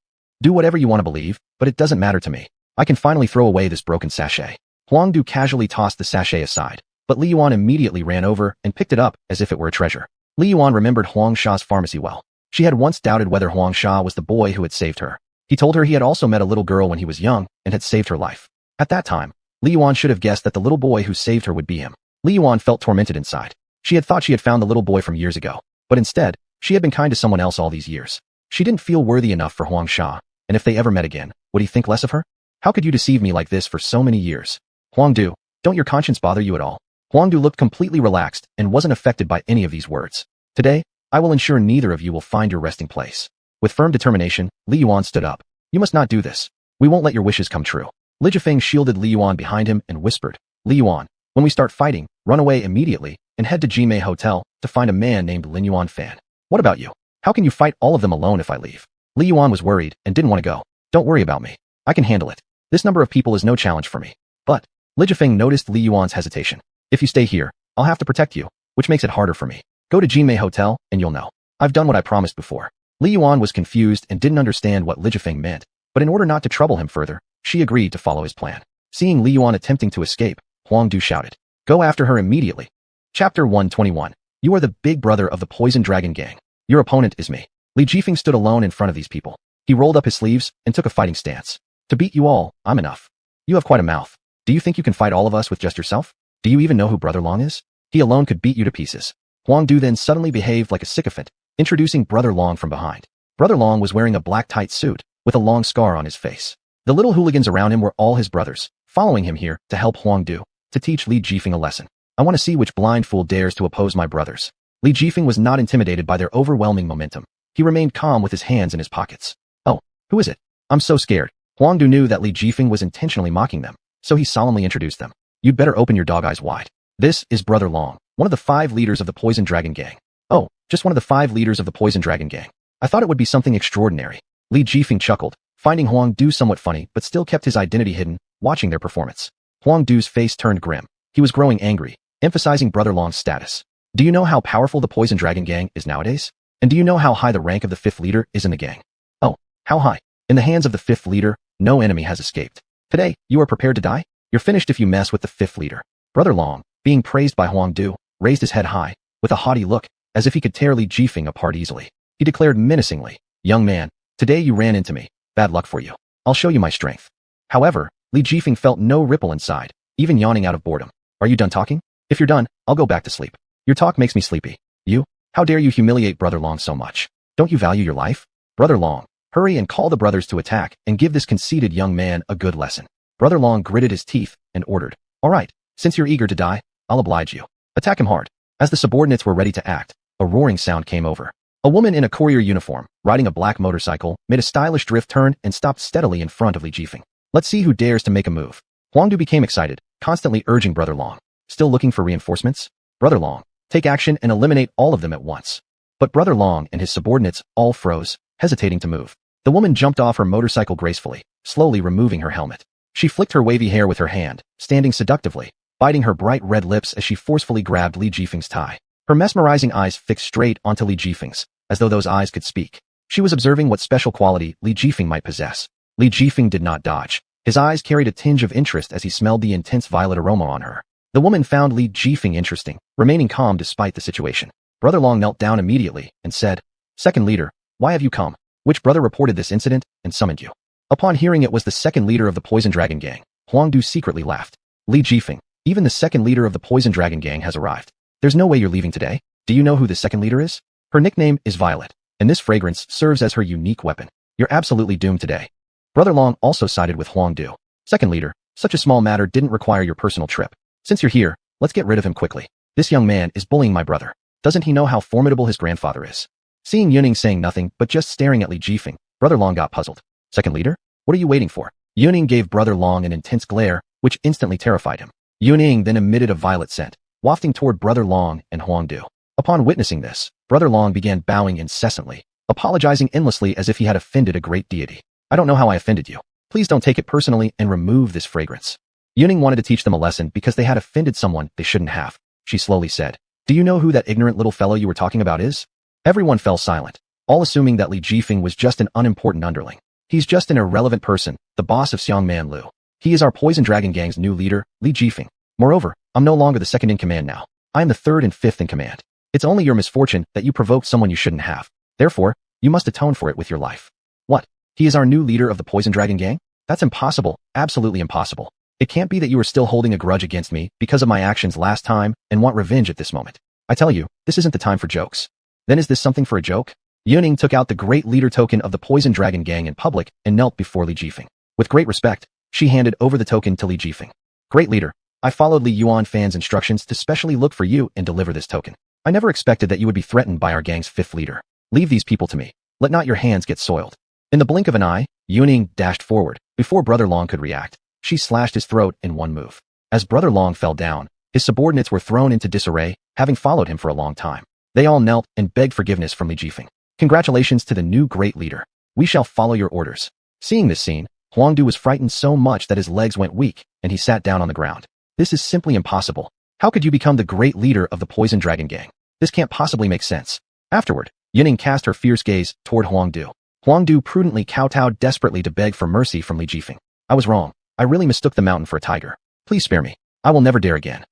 [SPEAKER 1] Do whatever you want to believe, but it doesn't matter to me. I can finally throw away this broken sachet. Huangdu casually tossed the sachet aside, but Li Yuan immediately ran over and picked it up as if it were a treasure. Li Yuan remembered Huang Sha's pharmacy well. She had once doubted whether Huang Sha was the boy who had saved her. He told her he had also met a little girl when he was young and had saved her life. At that time, Li Yuan should have guessed that the little boy who saved her would be him. Li Yuan felt tormented inside. She had thought she had found the little boy from years ago, but instead, she had been kind to someone else all these years. She didn't feel worthy enough for Huang Sha, and if they ever met again, would he think less of her? How could you deceive me like this for so many years? Huangdu, don't your conscience bother you at all? Huangdu looked completely relaxed and wasn't affected by any of these words. Today, I will ensure neither of you will find your resting place. With firm determination, Li Yuan stood up. You must not do this. We won't let your wishes come true. Li Jifeng shielded Li Yuan behind him and whispered, Li Yuan, when we start fighting, run away immediately and head to Jimei Hotel to find a man named Lin Yuan Fan. What about you? How can you fight all of them alone if I leave? Li Yuan was worried and didn't want to go. Don't worry about me. I can handle it. This number of people is no challenge for me. But, Li Jifeng noticed Li Yuan's hesitation. If you stay here, I'll have to protect you, which makes it harder for me. Go to Jimei Hotel and you'll know. I've done what I promised before. Li Yuan was confused and didn't understand what Li Jifeng meant, but in order not to trouble him further, she agreed to follow his plan. Seeing Li Yuan attempting to escape, Huangdu shouted, Go after her immediately. Chapter 121. You are the big brother of the Poison Dragon Gang. Your opponent is me. Li Jifeng stood alone in front of these people. He rolled up his sleeves and took a fighting stance. To beat you all, I'm enough. You have quite a mouth. Do you think you can fight all of us with just yourself? Do you even know who Brother Long is? He alone could beat you to pieces. Huangdu then suddenly behaved like a sycophant, introducing Brother Long from behind. Brother Long was wearing a black tight suit, with a long scar on his face. The little hooligans around him were all his brothers, following him here to help Huang Du, to teach Li Jifeng a lesson. I want to see which blind fool dares to oppose my brothers. Li Jifeng was not intimidated by their overwhelming momentum. He remained calm with his hands in his pockets. Oh, who is it? I'm so scared. Huang Du knew that Li Jifeng was intentionally mocking them, so he solemnly introduced them. You'd better open your dog eyes wide. This is Brother Long, one of the 5 leaders of the Poison Dragon Gang. Oh, just one of the 5 leaders of the Poison Dragon Gang. I thought it would be something extraordinary. Li Jifeng chuckled, finding Huang Du somewhat funny but still kept his identity hidden, watching their performance. Huang Du's face turned grim. He was growing angry, emphasizing Brother Long's status. Do you know how powerful the Poison Dragon Gang is nowadays? And do you know how high the rank of the 5th leader is in the gang? Oh, how high? In the hands of the 5th leader, no enemy has escaped. Today, you are prepared to die? You're finished if you mess with the 5th leader. Brother Long, being praised by Huang Du, raised his head high, with a haughty look, as if he could tear Li Jifeng apart easily. He declared menacingly, Young man, today you ran into me. Bad luck for you. I'll show you my strength. However, Li Jifeng felt no ripple inside, even yawning out of boredom. Are you done talking? If you're done, I'll go back to sleep. Your talk makes me sleepy. You? How dare you humiliate Brother Long so much? Don't you value your life? Brother Long, hurry and call the brothers to attack and give this conceited young man a good lesson. Brother Long gritted his teeth and ordered, All right, since you're eager to die, I'll oblige you. Attack him hard. As the subordinates were ready to act, a roaring sound came over. A woman in a courier uniform, riding a black motorcycle, made a stylish drift turn and stopped steadily in front of Li Jifeng. Let's see who dares to make a move. Huang Du became excited, constantly urging Brother Long. Still looking for reinforcements? Brother Long, take action and eliminate all of them at once. But Brother Long and his subordinates all froze, hesitating to move. The woman jumped off her motorcycle gracefully, slowly removing her helmet. She flicked her wavy hair with her hand, standing seductively, biting her bright red lips as she forcefully grabbed Li Jifeng's tie. Her mesmerizing eyes fixed straight onto Li Jifeng's, as though those eyes could speak. She was observing what special quality Li Jifeng might possess. Li Jifeng did not dodge. His eyes carried a tinge of interest as he smelled the intense violet aroma on her. The woman found Li Jifeng interesting, remaining calm despite the situation. Brother Long knelt down immediately and said, Second leader, why have you come? Which brother reported this incident and summoned you? Upon hearing it was the 2nd leader of the Poison Dragon Gang, Huang Du secretly laughed. Li Jifeng, even the 2nd leader of the Poison Dragon Gang has arrived. There's no way you're leaving today. Do you know who the 2nd leader is? Her nickname is Violet, and this fragrance serves as her unique weapon. You're absolutely doomed today. Brother Long also sided with Huang Du. Second leader, such a small matter didn't require your personal trip. Since you're here, let's get rid of him quickly. This young man is bullying my brother. Doesn't he know how formidable his grandfather is? Seeing Yuning saying nothing but just staring at Li Jifeng, Brother Long got puzzled. Second leader? What are you waiting for? Yuning gave Brother Long an intense glare, which instantly terrified him. Yuning then emitted a violet scent, wafting toward Brother Long and Huang Du. Upon witnessing this, Brother Long began bowing incessantly, apologizing endlessly as if he had offended a great deity. I don't know how I offended you. Please don't take it personally and remove this fragrance. Yuning wanted to teach them a lesson because they had offended someone they shouldn't have. She slowly said, Do you know who that ignorant little fellow you were talking about is? Everyone fell silent, all assuming that Li Jifeng was just an unimportant underling. He's just an irrelevant person, the boss of Xiangman Lu. He is our Poison Dragon Gang's new leader, Li Jifeng. Moreover, I'm no longer the 2nd in command now. I am the 3rd and 5th in command. It's only your misfortune that you provoked someone you shouldn't have. Therefore, you must atone for it with your life. What? He is our new leader of the Poison Dragon Gang? That's impossible, absolutely impossible. It can't be that you are still holding a grudge against me because of my actions last time and want revenge at this moment. I tell you, this isn't the time for jokes. Then is this something for a joke? Yuning took out the great leader token of the Poison Dragon Gang in public and knelt before Li Jifeng. With great respect, she handed over the token to Li Jifeng. Great leader, I followed Li Yuanfan's instructions to specially look for you and deliver this token. I never expected that you would be threatened by our gang's 5th leader. Leave these people to me. Let not your hands get soiled. In the blink of an eye, Yuning dashed forward. Before Brother Long could react, she slashed his throat in one move. As Brother Long fell down, his subordinates were thrown into disarray, having followed him for a long time. They all knelt and begged forgiveness from Li Jifeng. Congratulations to the new great leader. We shall follow your orders. Seeing this scene, Huang Du was frightened so much that his legs went weak, and he sat down on the ground. This is simply impossible. How could you become the great leader of the Poison Dragon Gang? This can't possibly make sense. Afterward, Yuning cast her fierce gaze toward Huang Du. Huang Du prudently kowtowed desperately to beg for mercy from Li Jifeng. I was wrong. I really mistook the mountain for a tiger. Please spare me. I will never dare again.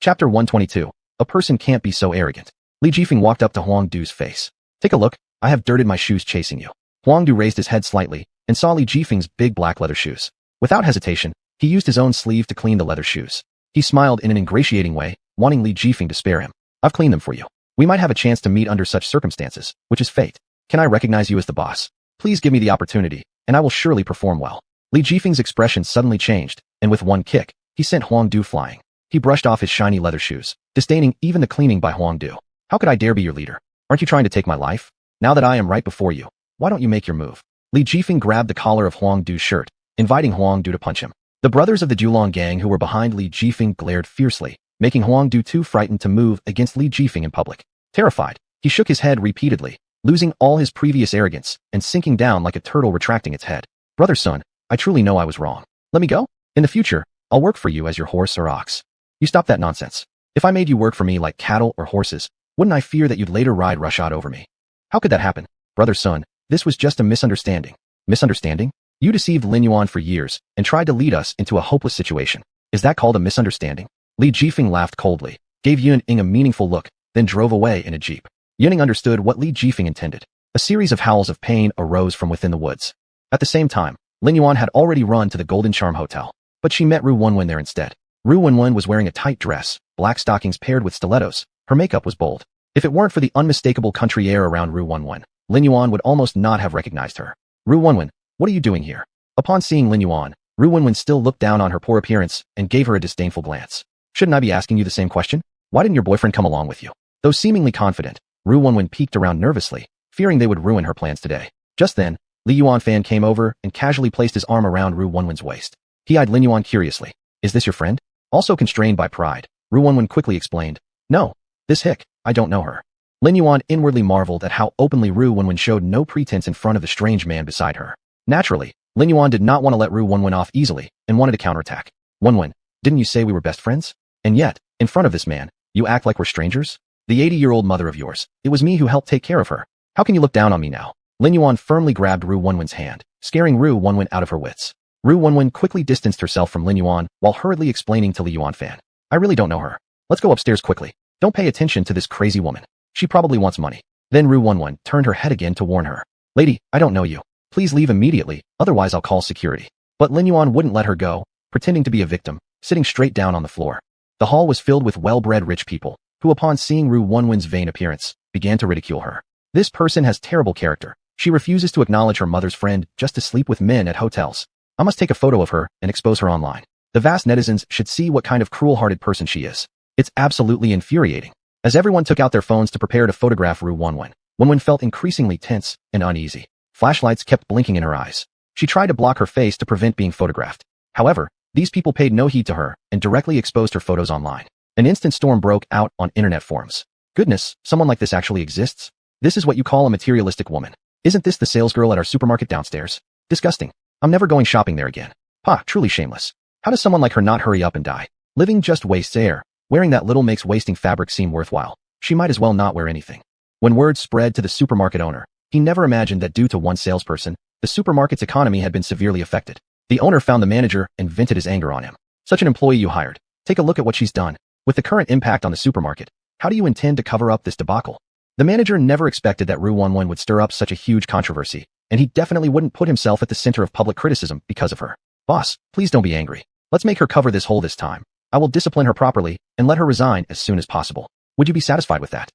[SPEAKER 1] Chapter 122. A person can't be so arrogant. Li Jifeng walked up to Huang Du's face. Take a look. I have dirted my shoes chasing you. Huang Du raised his head slightly and saw Li Jifeng's big black leather shoes. Without hesitation, he used his own sleeve to clean the leather shoes. He smiled in an ingratiating way, wanting Li Jifeng to spare him. I've cleaned them for you. We might have a chance to meet under such circumstances, which is fate. Can I recognize you as the boss? Please give me the opportunity, and I will surely perform well. Li Jifeng's expression suddenly changed, and with one kick, he sent Huang Du flying. He brushed off his shiny leather shoes, disdaining even the cleaning by Huang Du. How could I dare be your leader? Aren't you trying to take my life? Now that I am right before you, why don't you make your move? Li Jifeng grabbed the collar of Huang Du's shirt, inviting Huang Du to punch him. The brothers of the Julong gang who were behind Li Jifeng glared fiercely, making Huang Du too frightened to move against Li Jifeng in public. Terrified, he shook his head repeatedly, losing all his previous arrogance and sinking down like a turtle retracting its head. Brother son, I truly know I was wrong. Let me go? In the future, I'll work for you as your horse or ox. You stop that nonsense. If I made you work for me like cattle or horses, wouldn't I fear that you'd later ride roughshod over me? How could that happen? Brother son, this was just a misunderstanding. Misunderstanding? You deceived Lin Yuan for years and tried to lead us into a hopeless situation. Is that called a misunderstanding? Li Jifeng laughed coldly, gave Yun Ing a meaningful look, then drove away in a jeep. Yun Ing understood what Li Jifeng intended. A series of howls of pain arose from within the woods. At the same time, Lin Yuan had already run to the Golden Charm Hotel, but she met Ru Wenwen there instead. Ru Wenwen was wearing a tight dress, black stockings paired with stilettos. Her makeup was bold. If it weren't for the unmistakable country air around Ru Wenwen, Lin Yuan would almost not have recognized her. Ru Wenwen, what are you doing here? Upon seeing Lin Yuan, Ru Wenwen still looked down on her poor appearance and gave her a disdainful glance. Shouldn't I be asking you the same question? Why didn't your boyfriend come along with you? Though seemingly confident, Ru Wenwen peeked around nervously, fearing they would ruin her plans today. Just then, Li Yuanfan came over and casually placed his arm around Ru Wenwen's waist. He eyed Lin Yuan curiously. Is this your friend? Also constrained by pride, Ru Wenwen quickly explained. No, this hick, I don't know her. Lin Yuan inwardly marveled at how openly Ru Wenwen showed no pretense in front of the strange man beside her. Naturally, Lin Yuan did not want to let Ru Wenwen off easily and wanted to counterattack. Wenwen, didn't you say we were best friends? And yet, in front of this man, you act like we're strangers? The 80-year-old mother of yours, it was me who helped take care of her. How can you look down on me now? Lin Yuan firmly grabbed Ru Wenwen's hand, scaring Ru Wenwen out of her wits. Ru Wenwen quickly distanced herself from Lin Yuan while hurriedly explaining to Li Yuanfan. I really don't know her. Let's go upstairs quickly. Don't pay attention to this crazy woman. She probably wants money. Then Ru Wenwen turned her head again to warn her. Lady, I don't know you. Please leave immediately, otherwise I'll call security. But Lin Yuan wouldn't let her go, pretending to be a victim, sitting straight down on the floor. The hall was filled with well-bred rich people, who upon seeing Ru Wenwen's vain appearance, began to ridicule her. This person has terrible character. She refuses to acknowledge her mother's friend just to sleep with men at hotels. I must take a photo of her and expose her online. The vast netizens should see what kind of cruel-hearted person she is. It's absolutely infuriating. As everyone took out their phones to prepare to photograph Ru Wenwen, Wenwen felt increasingly tense and uneasy. Flashlights kept blinking in her eyes. She tried to block her face to prevent being photographed. However, these people paid no heed to her and directly exposed her photos online. An instant storm broke out on internet forums. Goodness, someone like this actually exists? This is what you call a materialistic woman. Isn't this the salesgirl at our supermarket downstairs? Disgusting. I'm never going shopping there again. Ha, truly shameless. How does someone like her not hurry up and die? Living just wastes air. Wearing that little makes wasting fabric seem worthwhile. She might as well not wear anything. When word spread to the supermarket owner, he never imagined that due to one salesperson, the supermarket's economy had been severely affected. The owner found the manager and vented his anger on him. Such an employee you hired. Take a look at what she's done. With the current impact on the supermarket, how do you intend to cover up this debacle? The manager never expected that Ru Wenwen would stir up such a huge controversy, and he definitely wouldn't put himself at the center of public criticism because of her. Boss, please don't be angry. Let's make her cover this hole this time. I will discipline her properly and let her resign as soon as possible. Would you be satisfied with that?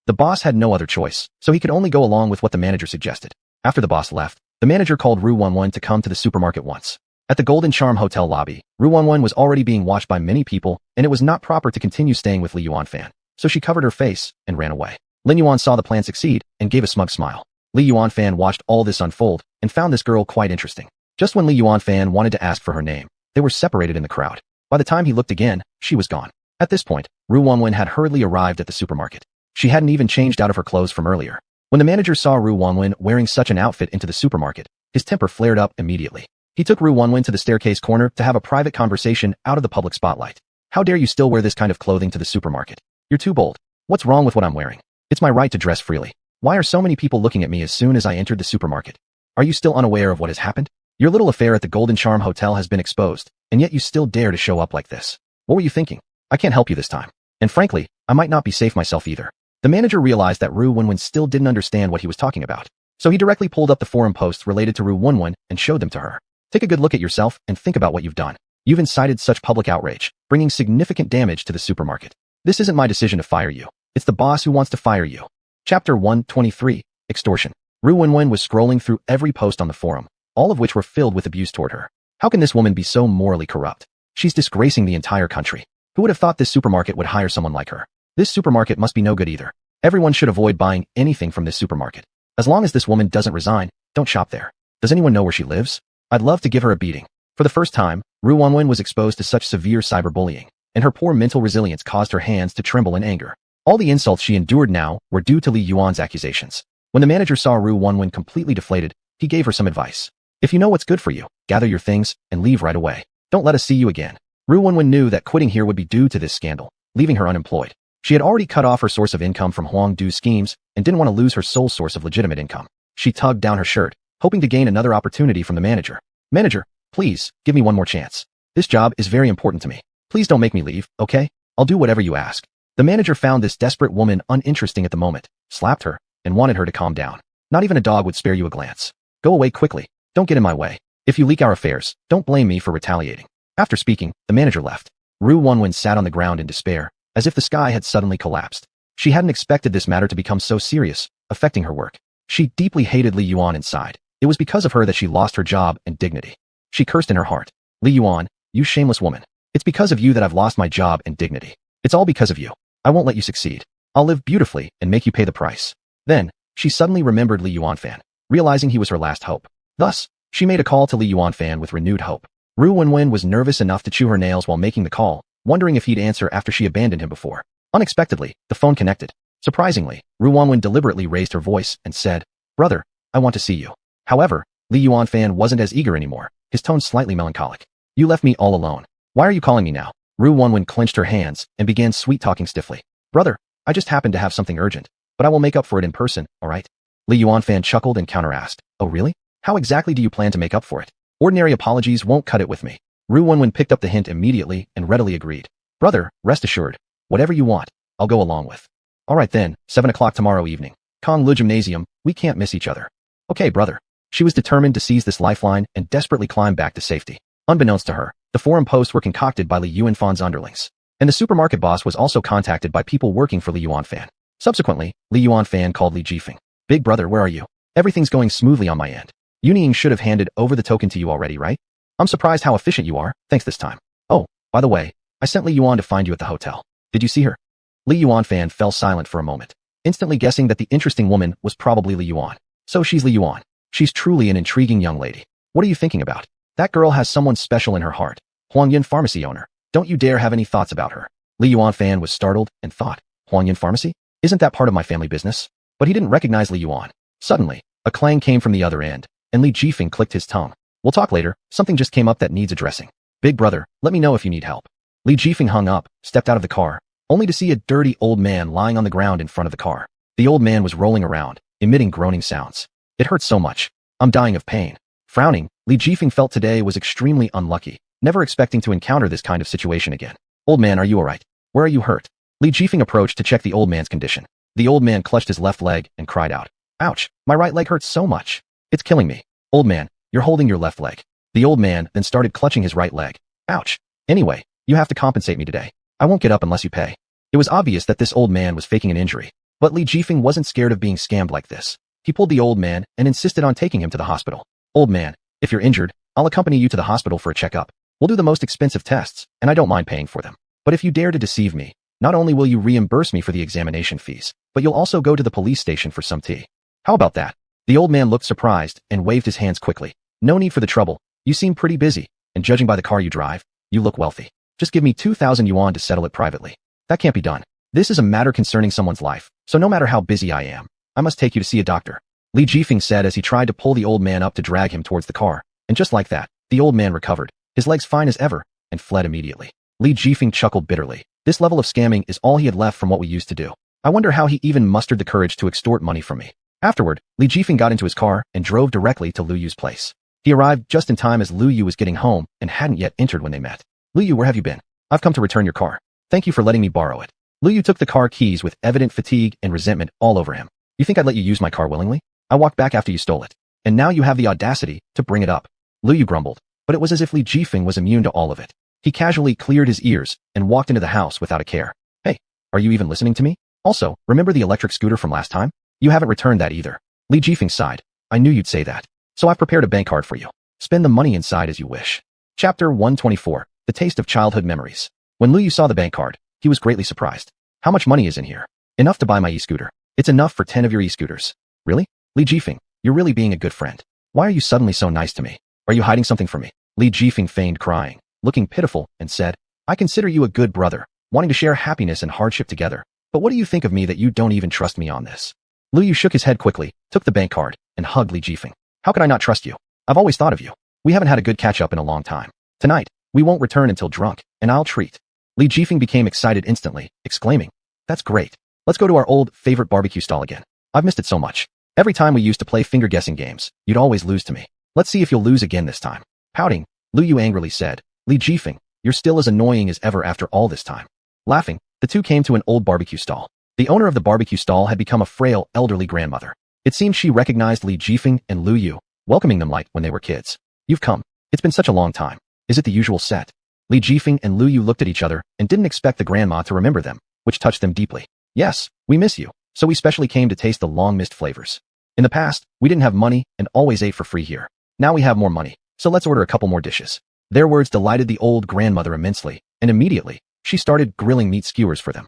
[SPEAKER 1] The boss had no other choice, so he could only go along with what the manager suggested. After the boss left, the manager called Ru Wenwen to come to the supermarket once. At the Golden Charm Hotel lobby, Ru Wenwen was already being watched by many people, and it was not proper to continue staying with Li Yuanfan, so she covered her face and ran away. Lin Yuan saw the plan succeed and gave a smug smile. Li Yuanfan watched all this unfold and found this girl quite interesting. Just when Li Yuanfan wanted to ask for her name, they were separated in the crowd. By the time he looked again, she was gone. At this point, Ru Wenwen had hurriedly arrived at the supermarket. She hadn't even changed out of her clothes from earlier. When the manager saw Ru Wenwen wearing such an outfit into the supermarket, his temper flared up immediately. He took Ru Wenwen to the staircase corner to have a private conversation out of the public spotlight. How dare you still wear this kind of clothing to the supermarket? You're too bold. What's wrong with what I'm wearing? It's my right to dress freely. Why are so many people looking at me as soon as I entered the supermarket? Are you still unaware of what has happened? Your little affair at the Golden Charm Hotel has been exposed, and yet you still dare to show up like this. What were you thinking? I can't help you this time. And frankly, I might not be safe myself either. The manager realized that Ru Wenwen still didn't understand what he was talking about. So he directly pulled up the forum posts related to Ru Wenwen and showed them to her. Take a good look at yourself and think about what you've done. You've incited such public outrage, bringing significant damage to the supermarket. This isn't my decision to fire you. It's the boss who wants to fire you. Chapter 123, Extortion. Ru Wenwen was scrolling through every post on the forum, all of which were filled with abuse toward her. How can this woman be so morally corrupt? She's disgracing the entire country. Who would have thought this supermarket would hire someone like her? This supermarket must be no good either. Everyone should avoid buying anything from this supermarket. As long as this woman doesn't resign, don't shop there. Does anyone know where she lives? I'd love to give her a beating. For the first time, xuanhuan was exposed to such severe cyberbullying, and her poor mental resilience caused her hands to tremble in anger. All the insults she endured now were due to Li Yuan's accusations. When the manager saw xuanhuan completely deflated, he gave her some advice. If you know what's good for you, gather your things and leave right away. Don't let us see you again. Xuanhuan knew that quitting here would be due to this scandal, leaving her unemployed. She had already cut off her source of income from Huang Du's schemes and didn't want to lose her sole source of legitimate income. She tugged down her shirt, hoping to gain another opportunity from the manager. Manager, please, give me one more chance. This job is very important to me. Please don't make me leave, okay? I'll do whatever you ask. The manager found this desperate woman uninteresting at the moment, slapped her, and wanted her to calm down. Not even a dog would spare you a glance. Go away quickly. Don't get in my way. If you leak our affairs, don't blame me for retaliating. After speaking, the manager left. Xuanhuan sat on the ground in despair, as if the sky had suddenly collapsed. She hadn't expected this matter to become so serious, affecting her work. She deeply hated Li Yuan inside. It was because of her that she lost her job and dignity. She cursed in her heart. Li Yuan, you shameless woman. It's because of you that I've lost my job and dignity. It's all because of you. I won't let you succeed. I'll live beautifully and make you pay the price. Then, she suddenly remembered Li Yuanfan, realizing he was her last hope. Thus, she made a call to Li Yuanfan with renewed hope. Xuanhuan was nervous enough to chew her nails while making the call, wondering if he'd answer after she abandoned him before. Unexpectedly, the phone connected. Surprisingly, Xuanhuan deliberately raised her voice and said, "Brother, I want to see you." However, Li Yuanfan wasn't as eager anymore, his tone slightly melancholic. "You left me all alone. Why are you calling me now?" Xuanhuan clenched her hands and began sweet-talking stiffly. "Brother, I just happened to have something urgent, but I will make up for it in person, alright?" Li Yuanfan chuckled and counter-asked, "Oh really? How exactly do you plan to make up for it? Ordinary apologies won't cut it with me." Xuanhuan picked up the hint immediately and readily agreed. "Brother, rest assured. Whatever you want, I'll go along with." "Alright then, 7 o'clock tomorrow evening. Kong Lu Gymnasium, we can't miss each other." "Okay, brother." She was determined to seize this lifeline and desperately climb back to safety. Unbeknownst to her, the forum posts were concocted by Li Yuanfan's underlings, and the supermarket boss was also contacted by people working for Li Yuanfan. Subsequently, Li Yuanfan called Li Jifeng. "Big brother, where are you? Everything's going smoothly on my end. Yuning should have handed over the token to you already, right? I'm surprised how efficient you are, thanks this time. Oh, by the way, I sent Li Yuan to find you at the hotel. Did you see her?" Li Yuanfan fell silent for a moment, instantly guessing that the interesting woman was probably Li Yuan. So she's Li Yuan. She's truly an intriguing young lady. What are you thinking about? That girl has someone special in her heart. Huangyan Pharmacy owner. Don't you dare have any thoughts about her. Li Yuanfan was startled and thought, Huangyan Pharmacy? Isn't that part of my family business? But he didn't recognize Li Yuan. Suddenly, a clang came from the other end, and Li Jifeng clicked his tongue. "We'll talk later, something just came up that needs addressing. Big brother, let me know if you need help." Li Jifeng hung up, stepped out of the car, only to see a dirty old man lying on the ground in front of the car. The old man was rolling around, emitting groaning sounds. "It hurts so much. I'm dying of pain." Frowning, Li Jifeng felt today was extremely unlucky, never expecting to encounter this kind of situation again. "Old man, are you alright? Where are you hurt?" Li Jifeng approached to check the old man's condition. The old man clutched his left leg and cried out, "Ouch, my right leg hurts so much. It's killing me." "Old man, you're holding your left leg." The old man then started clutching his right leg. "Ouch. Anyway, you have to compensate me today. I won't get up unless you pay." It was obvious that this old man was faking an injury, but Li Jifeng wasn't scared of being scammed like this. He pulled the old man and insisted on taking him to the hospital. "Old man, if you're injured, I'll accompany you to the hospital for a checkup. We'll do the most expensive tests, and I don't mind paying for them. But if you dare to deceive me, not only will you reimburse me for the examination fees, but you'll also go to the police station for some tea. How about that?" The old man looked surprised and waved his hands quickly. "No need for the trouble. You seem pretty busy, and judging by the car you drive, you look wealthy. Just give me 2,000 yuan to settle it privately." "That can't be done. This is a matter concerning someone's life, so no matter how busy I am, I must take you to see a doctor," Li Jifeng said as he tried to pull the old man up to drag him towards the car. And just like that, the old man recovered, his legs fine as ever, and fled immediately. Li Jifeng chuckled bitterly. This level of scamming is all he had left from what we used to do. I wonder how he even mustered the courage to extort money from me. Afterward, Li Jifeng got into his car and drove directly to Lu Yu's place. He arrived just in time as Lu Yu was getting home and hadn't yet entered when they met. "Lu Yu, where have you been? I've come to return your car. Thank you for letting me borrow it." Lu Yu took the car keys with evident fatigue and resentment all over him. "You think I'd let you use my car willingly? I walked back after you stole it. And now you have the audacity to bring it up." Lu Yu grumbled, but it was as if Li Jifeng was immune to all of it. He casually cleared his ears and walked into the house without a care. "Hey, are you even listening to me? Also, remember the electric scooter from last time? You haven't returned that either." Li Jifeng sighed. "I knew you'd say that. So I've prepared a bank card for you. Spend the money inside as you wish. Chapter 124. The Taste of Childhood Memories. When Lu Yu saw the bank card, he was greatly surprised. How much money is in here? Enough to buy my e-scooter. It's enough for 10 of your e-scooters. Really? Li Jifeng, you're really being a good friend. Why are you suddenly so nice to me? Are you hiding something from me? Li Jifeng feigned crying, looking pitiful, and said, I consider you a good brother, wanting to share happiness and hardship together. But what do you think of me that you don't even trust me on this? Lu Yu shook his head quickly, took the bank card, and hugged Li Jifeng. How could I not trust you? I've always thought of you. We haven't had a good catch-up in a long time. Tonight, we won't return until drunk, and I'll treat. Li Jifeng became excited instantly, exclaiming, That's great. Let's go to our old favorite barbecue stall again. I've missed it so much. Every time we used to play finger-guessing games, you'd always lose to me. Let's see if you'll lose again this time. Pouting, Lu Yu angrily said, Li Jifeng, you're still as annoying as ever after all this time. Laughing, the two came to an old barbecue stall. The owner of the barbecue stall had become a frail, elderly grandmother. It seemed she recognized Li Jifeng and Lu Yu, welcoming them like when they were kids. You've come. It's been such a long time. Is it the usual set? Li Jifeng and Lu Yu looked at each other and didn't expect the grandma to remember them, which touched them deeply. Yes, we miss you, so we specially came to taste the long-missed flavors. In the past, we didn't have money and always ate for free here. Now we have more money, so let's order a couple more dishes. Their words delighted the old grandmother immensely, and immediately, she started grilling meat skewers for them.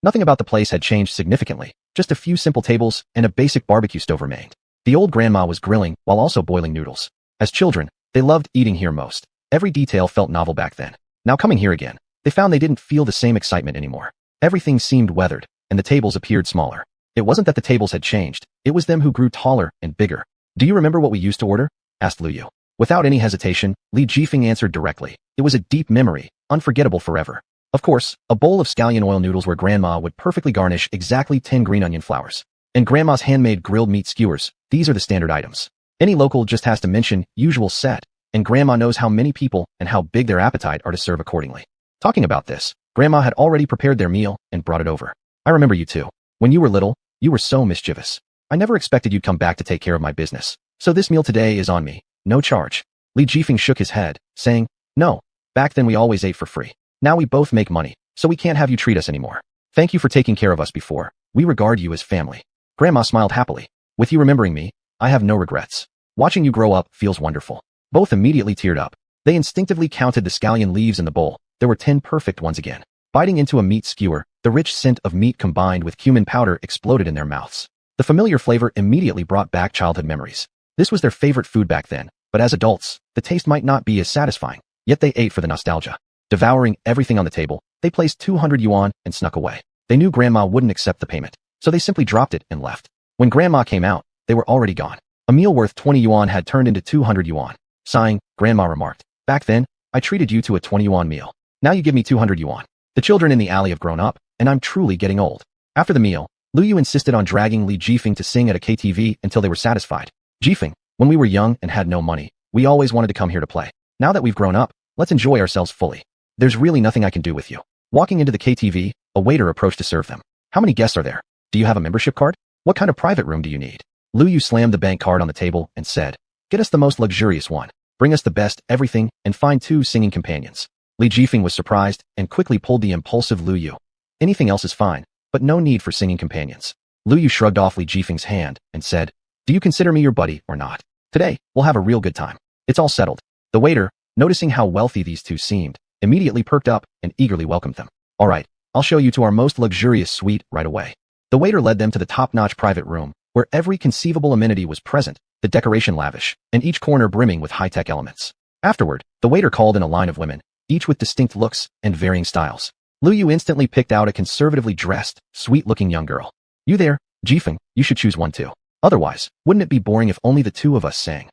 [SPEAKER 1] Nothing about the place had changed significantly, just a few simple tables and a basic barbecue stove remained. The old grandma was grilling while also boiling noodles. As children, they loved eating here most. Every detail felt novel back then. Now coming here again, they found they didn't feel the same excitement anymore. Everything seemed weathered, and the tables appeared smaller. It wasn't that the tables had changed, it was them who grew taller and bigger. Do you remember what we used to order? Asked Lu Yu. Without any hesitation, Li Jifeng answered directly. It was a deep memory, unforgettable forever. Of course, a bowl of scallion oil noodles where grandma would perfectly garnish exactly 10 green onion flowers. And grandma's handmade grilled meat skewers, these are the standard items. Any local just has to mention usual set, and grandma knows how many people and how big their appetite are to serve accordingly. Talking about this, grandma had already prepared their meal and brought it over. I remember you too. When you were little, you were so mischievous. I never expected you'd come back to take care of my business. So this meal today is on me, no charge. Li Jifeng shook his head, saying, No, back then we always ate for free. Now we both make money, so we can't have you treat us anymore. Thank you for taking care of us before. We regard you as family. Grandma smiled happily. With you remembering me, I have no regrets. Watching you grow up feels wonderful. Both immediately teared up. They instinctively counted the scallion leaves in the bowl. There were 10 perfect ones again. Biting into a meat skewer, the rich scent of meat combined with cumin powder exploded in their mouths. The familiar flavor immediately brought back childhood memories. This was their favorite food back then, but as adults, the taste might not be as satisfying, yet they ate for the nostalgia. Devouring everything on the table, they placed 200 yuan and snuck away. They knew grandma wouldn't accept the payment, so they simply dropped it and left. When grandma came out, they were already gone. A meal worth 20 yuan had turned into 200 yuan. Sighing, grandma remarked, Back then, I treated you to a 20 yuan meal. Now you give me 200 yuan. The children in the alley have grown up, and I'm truly getting old. After the meal, Lu Yu insisted on dragging Li Jifeng to sing at a KTV until they were satisfied. Jifeng, when we were young and had no money, we always wanted to come here to play. Now that we've grown up, let's enjoy ourselves fully. There's really nothing I can do with you. Walking into the KTV, a waiter approached to serve them. How many guests are there? Do you have a membership card? What kind of private room do you need? Lu Yu slammed the bank card on the table and said, Get us the most luxurious one. Bring us the best everything and find 2 singing companions. Li Jifeng was surprised and quickly pulled the impulsive Lu Yu. Anything else is fine, but no need for singing companions. Lu Yu shrugged off Li Jifeng's hand and said, Do you consider me your buddy or not? Today, we'll have a real good time. It's all settled. The waiter, noticing how wealthy these two seemed, immediately perked up and eagerly welcomed them. All right, I'll show you to our most luxurious suite right away. The waiter led them to the top-notch private room, where every conceivable amenity was present, the decoration lavish, and each corner brimming with high-tech elements. Afterward, the waiter called in a line of women, each with distinct looks and varying styles. Lu Yu instantly picked out a conservatively dressed, sweet-looking young girl. You there, Jifeng, you should choose one too. Otherwise, wouldn't it be boring if only the two of us sang?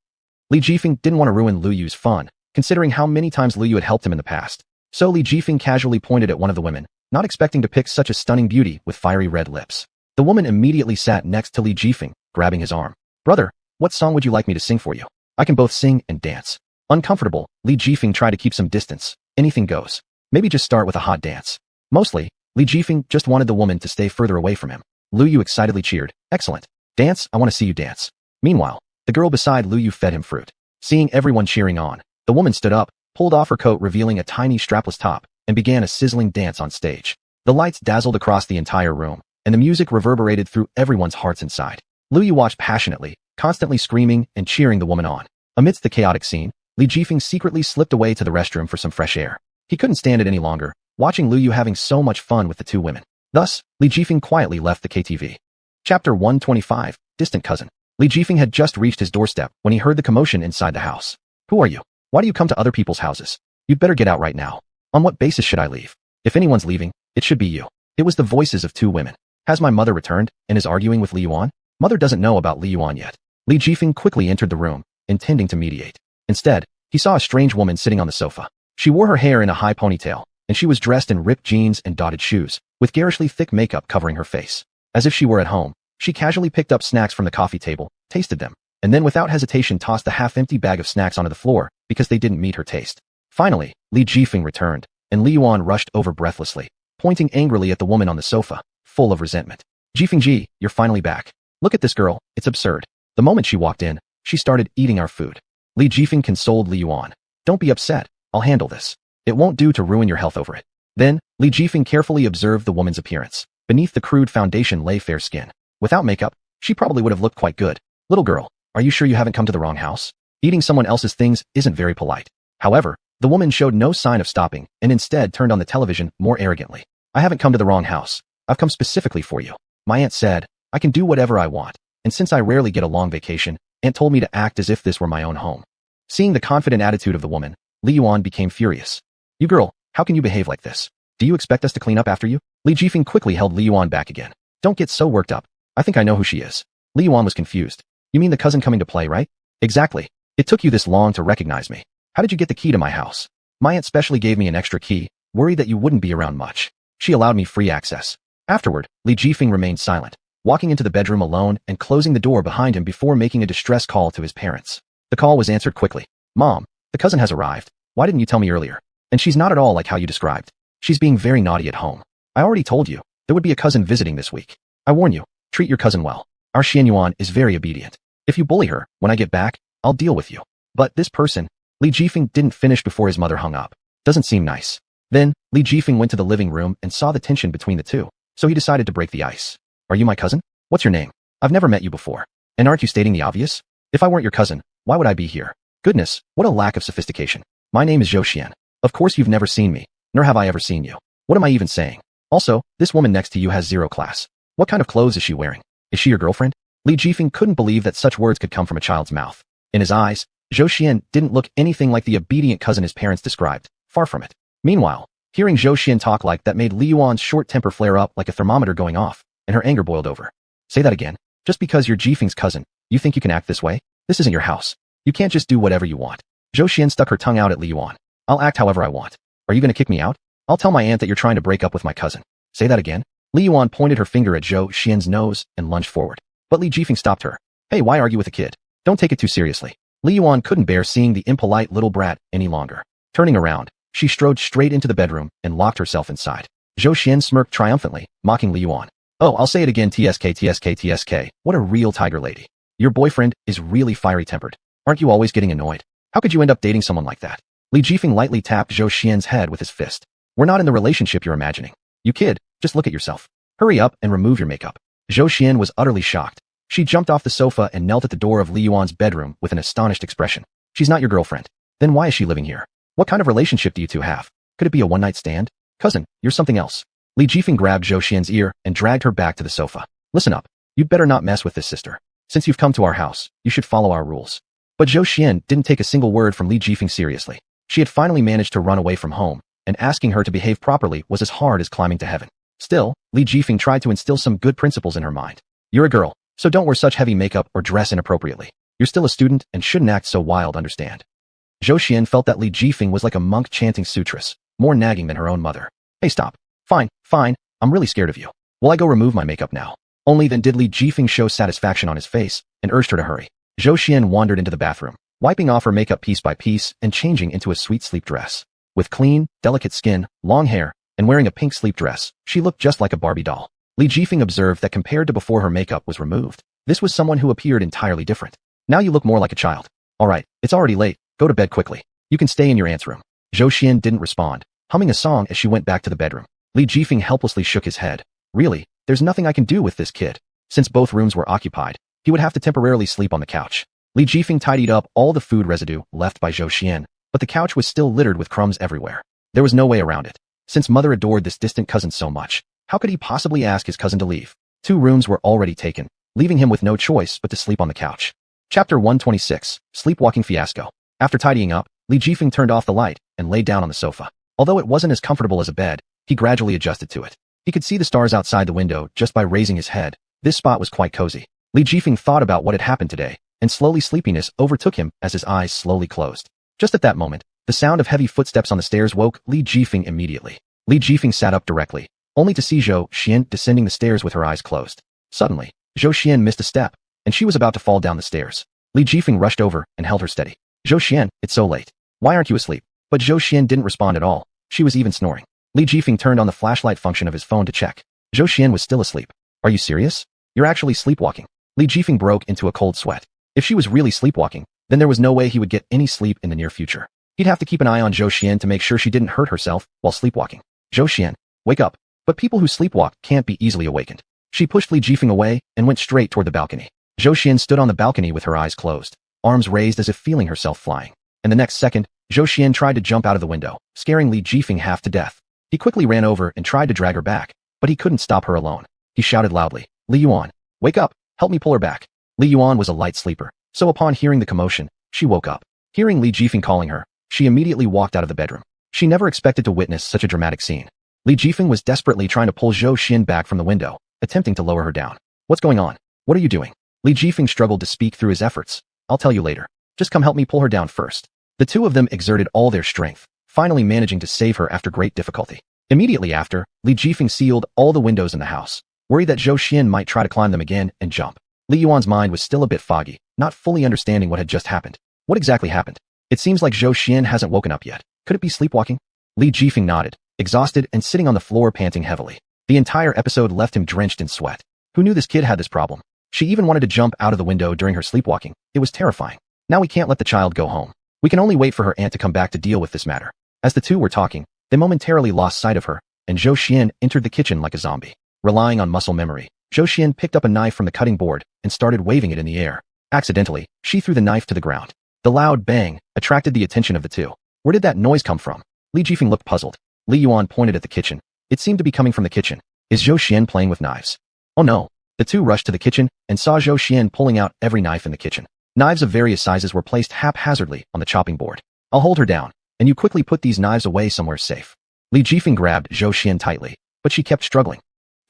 [SPEAKER 1] Li Jifeng didn't want to ruin Lu Yu's fun, considering how many times Lu Yu had helped him in the past. So Li Jifeng casually pointed at one of the women, not expecting to pick such a stunning beauty with fiery red lips. The woman immediately sat next to Li Jifeng, grabbing his arm. Brother, what song would you like me to sing for you? I can both sing and dance. Uncomfortable, Li Jifeng tried to keep some distance. Anything goes. Maybe just start with a hot dance. Mostly, Li Jifeng just wanted the woman to stay further away from him. Lu Yu excitedly cheered. Excellent. Dance, I want to see you dance. Meanwhile, the girl beside Lu Yu fed him fruit. Seeing everyone cheering on, the woman stood up, pulled off her coat revealing a tiny strapless top, and began a sizzling dance on stage. The lights dazzled across the entire room, and the music reverberated through everyone's hearts inside. Lu Yu watched passionately, constantly screaming and cheering the woman on. Amidst the chaotic scene, Li Jifeng secretly slipped away to the restroom for some fresh air. He couldn't stand it any longer, watching Lu Yu having so much fun with the two women. Thus, Li Jifeng quietly left the KTV. Chapter 125, Distant Cousin. Li Jifeng had just reached his doorstep when he heard the commotion inside the house. Who are you? Why do you come to other people's houses? You'd better get out right now. On what basis should I leave? If anyone's leaving, it should be you. It was the voices of two women. Has my mother returned and is arguing with Li Yuan? Mother doesn't know about Li Yuan yet. Li Jifeng quickly entered the room, intending to mediate. Instead, he saw a strange woman sitting on the sofa. She wore her hair in a high ponytail, and she was dressed in ripped jeans and dotted shoes, with garishly thick makeup covering her face. As if she were at home, she casually picked up snacks from the coffee table, tasted them, and then without hesitation tossed the half-empty bag of snacks onto the floor because they didn't meet her taste. Finally, Li Jifeng returned, and Li Yuan rushed over breathlessly, pointing angrily at the woman on the sofa, full of resentment. Jifeng Ji, you're finally back. Look at this girl, it's absurd. The moment she walked in, she started eating our food. Li Jifeng consoled Li Yuan. Don't be upset, I'll handle this. It won't do to ruin your health over it. Then, Li Jifeng carefully observed the woman's appearance. Beneath the crude foundation lay fair skin. Without makeup, she probably would have looked quite good. Little girl, are you sure you haven't come to the wrong house? Eating someone else's things isn't very polite. However, the woman showed no sign of stopping and instead turned on the television more arrogantly. I haven't come to the wrong house. I've come specifically for you. My aunt said, I can do whatever I want, and since I rarely get a long vacation, aunt told me to act as if this were my own home. Seeing the confident attitude of the woman, Li Yuan became furious. You girl, how can you behave like this? Do you expect us to clean up after you? Li Jifeng quickly held Li Yuan back again. Don't get so worked up. I think I know who she is. Li Yuan was confused. You mean the cousin coming to play, right? Exactly. It took you this long to recognize me. How did you get the key to my house? My aunt specially gave me an extra key, worried that you wouldn't be around much. She allowed me free access. Afterward, Li Jifeng remained silent, walking into the bedroom alone and closing the door behind him before making a distress call to his parents. The call was answered quickly. Mom, the cousin has arrived. Why didn't you tell me earlier? And she's not at all like how you described. She's being very naughty at home. I already told you, there would be a cousin visiting this week. I warn you, treat your cousin well. Our xuanhuan is very obedient. If you bully her, when I get back, I'll deal with you. But this person, Li Jifeng didn't finish before his mother hung up. Doesn't seem nice. Then, Li Jifeng went to the living room and saw the tension between the two, so he decided to break the ice. Are you my cousin? What's your name? I've never met you before. And aren't you stating the obvious? If I weren't your cousin, why would I be here? Goodness, what a lack of sophistication. My name is Xuanhuan. Of course you've never seen me, nor have I ever seen you. What am I even saying? Also, this woman next to you has zero class. What kind of clothes is she wearing? Is she your girlfriend? Li Jifeng couldn't believe that such words could come from a child's mouth. In his eyes, Xuanhuan didn't look anything like the obedient cousin his parents described, far from it. Meanwhile, hearing Xuanhuan talk like that made Li Yuan's short temper flare up like a thermometer going off, and her anger boiled over. Say that again. Just because you're Jifeng's cousin, you think you can act this way? This isn't your house. You can't just do whatever you want. Xuanhuan stuck her tongue out at Li Yuan. I'll act however I want. Are you going to kick me out? I'll tell my aunt that you're trying to break up with my cousin. Say that again. Li Yuan pointed her finger at Xuanhuan's nose and lunged forward. But Li Jifeng stopped her. Hey, why argue with a kid? Don't take it too seriously. Li Yuan couldn't bear seeing the impolite little brat any longer. Turning around, she strode straight into the bedroom and locked herself inside. Xuanhuan smirked triumphantly, mocking Li Yuan. Oh, I'll say it again, TSK. What a real tiger lady. Your boyfriend is really fiery-tempered. Aren't you always getting annoyed? How could you end up dating someone like that? Li Jifeng lightly tapped Xuanhuan's head with his fist. We're not in the relationship you're imagining. You kid, just look at yourself. Hurry up and remove your makeup. Xuanhuan was utterly shocked. She jumped off the sofa and knelt at the door of Li Yuan's bedroom with an astonished expression. She's not your girlfriend. Then why is she living here? What kind of relationship do you two have? Could it be a one-night stand? Cousin, you're something else. Li Jifeng grabbed Xuanhuan's ear and dragged her back to the sofa. Listen up. You'd better not mess with this sister. Since you've come to our house, you should follow our rules. But Xuanhuan didn't take a single word from Li Jifeng seriously. She had finally managed to run away from home, and asking her to behave properly was as hard as climbing to heaven. Still, Li Jifeng tried to instill some good principles in her mind. You're a girl, so don't wear such heavy makeup or dress inappropriately. You're still a student and shouldn't act so wild, understand? Xuanhuan felt that Li Jifeng was like a monk chanting sutras, more nagging than her own mother. Hey, stop. Fine, I'm really scared of you. Will I go remove my makeup now? Only then did Li Jifeng show satisfaction on his face and urged her to hurry. Xuanhuan wandered into the bathroom, wiping off her makeup piece by piece and changing into a sweet sleep dress. With clean, delicate skin, long hair, and wearing a pink sleep dress, she looked just like a Barbie doll. Li Jifeng observed that compared to before her makeup was removed, this was someone who appeared entirely different. Now you look more like a child. Alright, it's already late, go to bed quickly. You can stay in your aunt's room. Xuanhuan didn't respond, humming a song as she went back to the bedroom. Li Jifeng helplessly shook his head. Really, there's nothing I can do with this kid. Since both rooms were occupied, he would have to temporarily sleep on the couch. Li Jifeng tidied up all the food residue left by Zhou Xian, but the couch was still littered with crumbs everywhere. There was no way around it. Since mother adored this distant cousin so much, how could he possibly ask his cousin to leave? 2 rooms were already taken, leaving him with no choice but to sleep on the couch. Chapter 126, Sleepwalking Fiasco. After tidying up, Li Jifeng turned off the light and lay down on the sofa. Although it wasn't as comfortable as a bed, he gradually adjusted to it. He could see the stars outside the window just by raising his head. This spot was quite cozy. Li Jifeng thought about what had happened today, and slowly sleepiness overtook him as his eyes slowly closed. Just at that moment, the sound of heavy footsteps on the stairs woke Li Jifeng immediately. Li Jifeng sat up directly, only to see Zhou Xian descending the stairs with her eyes closed. Suddenly, Zhou Xian missed a step, and she was about to fall down the stairs. Li Jifeng rushed over and held her steady. Zhou Xian, it's so late. Why aren't you asleep? But Zhou Xian didn't respond at all. She was even snoring. Li Jifeng turned on the flashlight function of his phone to check. Zhou Xian was still asleep. Are you serious? You're actually sleepwalking. Li Jifeng broke into a cold sweat. If she was really sleepwalking, then there was no way he would get any sleep in the near future. He'd have to keep an eye on Zhou Xian to make sure she didn't hurt herself while sleepwalking. Zhou Xian, wake up. But people who sleepwalk can't be easily awakened. She pushed Li Jifeng away and went straight toward the balcony. Zhou Xian stood on the balcony with her eyes closed, arms raised as if feeling herself flying. And the next second, Zhou Xian tried to jump out of the window, scaring Li Jifeng half to death. He quickly ran over and tried to drag her back, but he couldn't stop her alone. He shouted loudly, Li Yuan, wake up, help me pull her back. Li Yuan was a light sleeper, so upon hearing the commotion, she woke up. Hearing Li Jifeng calling her, she immediately walked out of the bedroom. She never expected to witness such a dramatic scene. Li Jifeng was desperately trying to pull Zhou Xian back from the window, attempting to lower her down. What's going on? What are you doing? Li Jifeng struggled to speak through his efforts. I'll tell you later. Just come help me pull her down first. The two of them exerted all their strength, finally managing to save her after great difficulty. Immediately after, Li Jifeng sealed all the windows in the house, worried that Zhou Xian might try to climb them again and jump. Li Yuan's mind was still a bit foggy, not fully understanding what had just happened. What exactly happened? It seems like Zhou Xian hasn't woken up yet. Could it be sleepwalking? Li Jifeng nodded, exhausted and sitting on the floor panting heavily. The entire episode left him drenched in sweat. Who knew this kid had this problem? She even wanted to jump out of the window during her sleepwalking. It was terrifying. Now we can't let the child go home. We can only wait for her aunt to come back to deal with this matter. As the two were talking, they momentarily lost sight of her, and Zhou Xian entered the kitchen like a zombie. Relying on muscle memory, Zhou Xian picked up a knife from the cutting board and started waving it in the air. Accidentally, she threw the knife to the ground. The loud bang attracted the attention of the two. Where did that noise come from? Li Jifeng looked puzzled. Li Yuan pointed at the kitchen. It seemed to be coming from the kitchen. Is Zhou Xian playing with knives? Oh no. The two rushed to the kitchen and saw Zhou Xian pulling out every knife in the kitchen. Knives of various sizes were placed haphazardly on the chopping board. I'll hold her down, and you quickly put these knives away somewhere safe. Li Jifeng grabbed Zhou Xian tightly, but she kept struggling.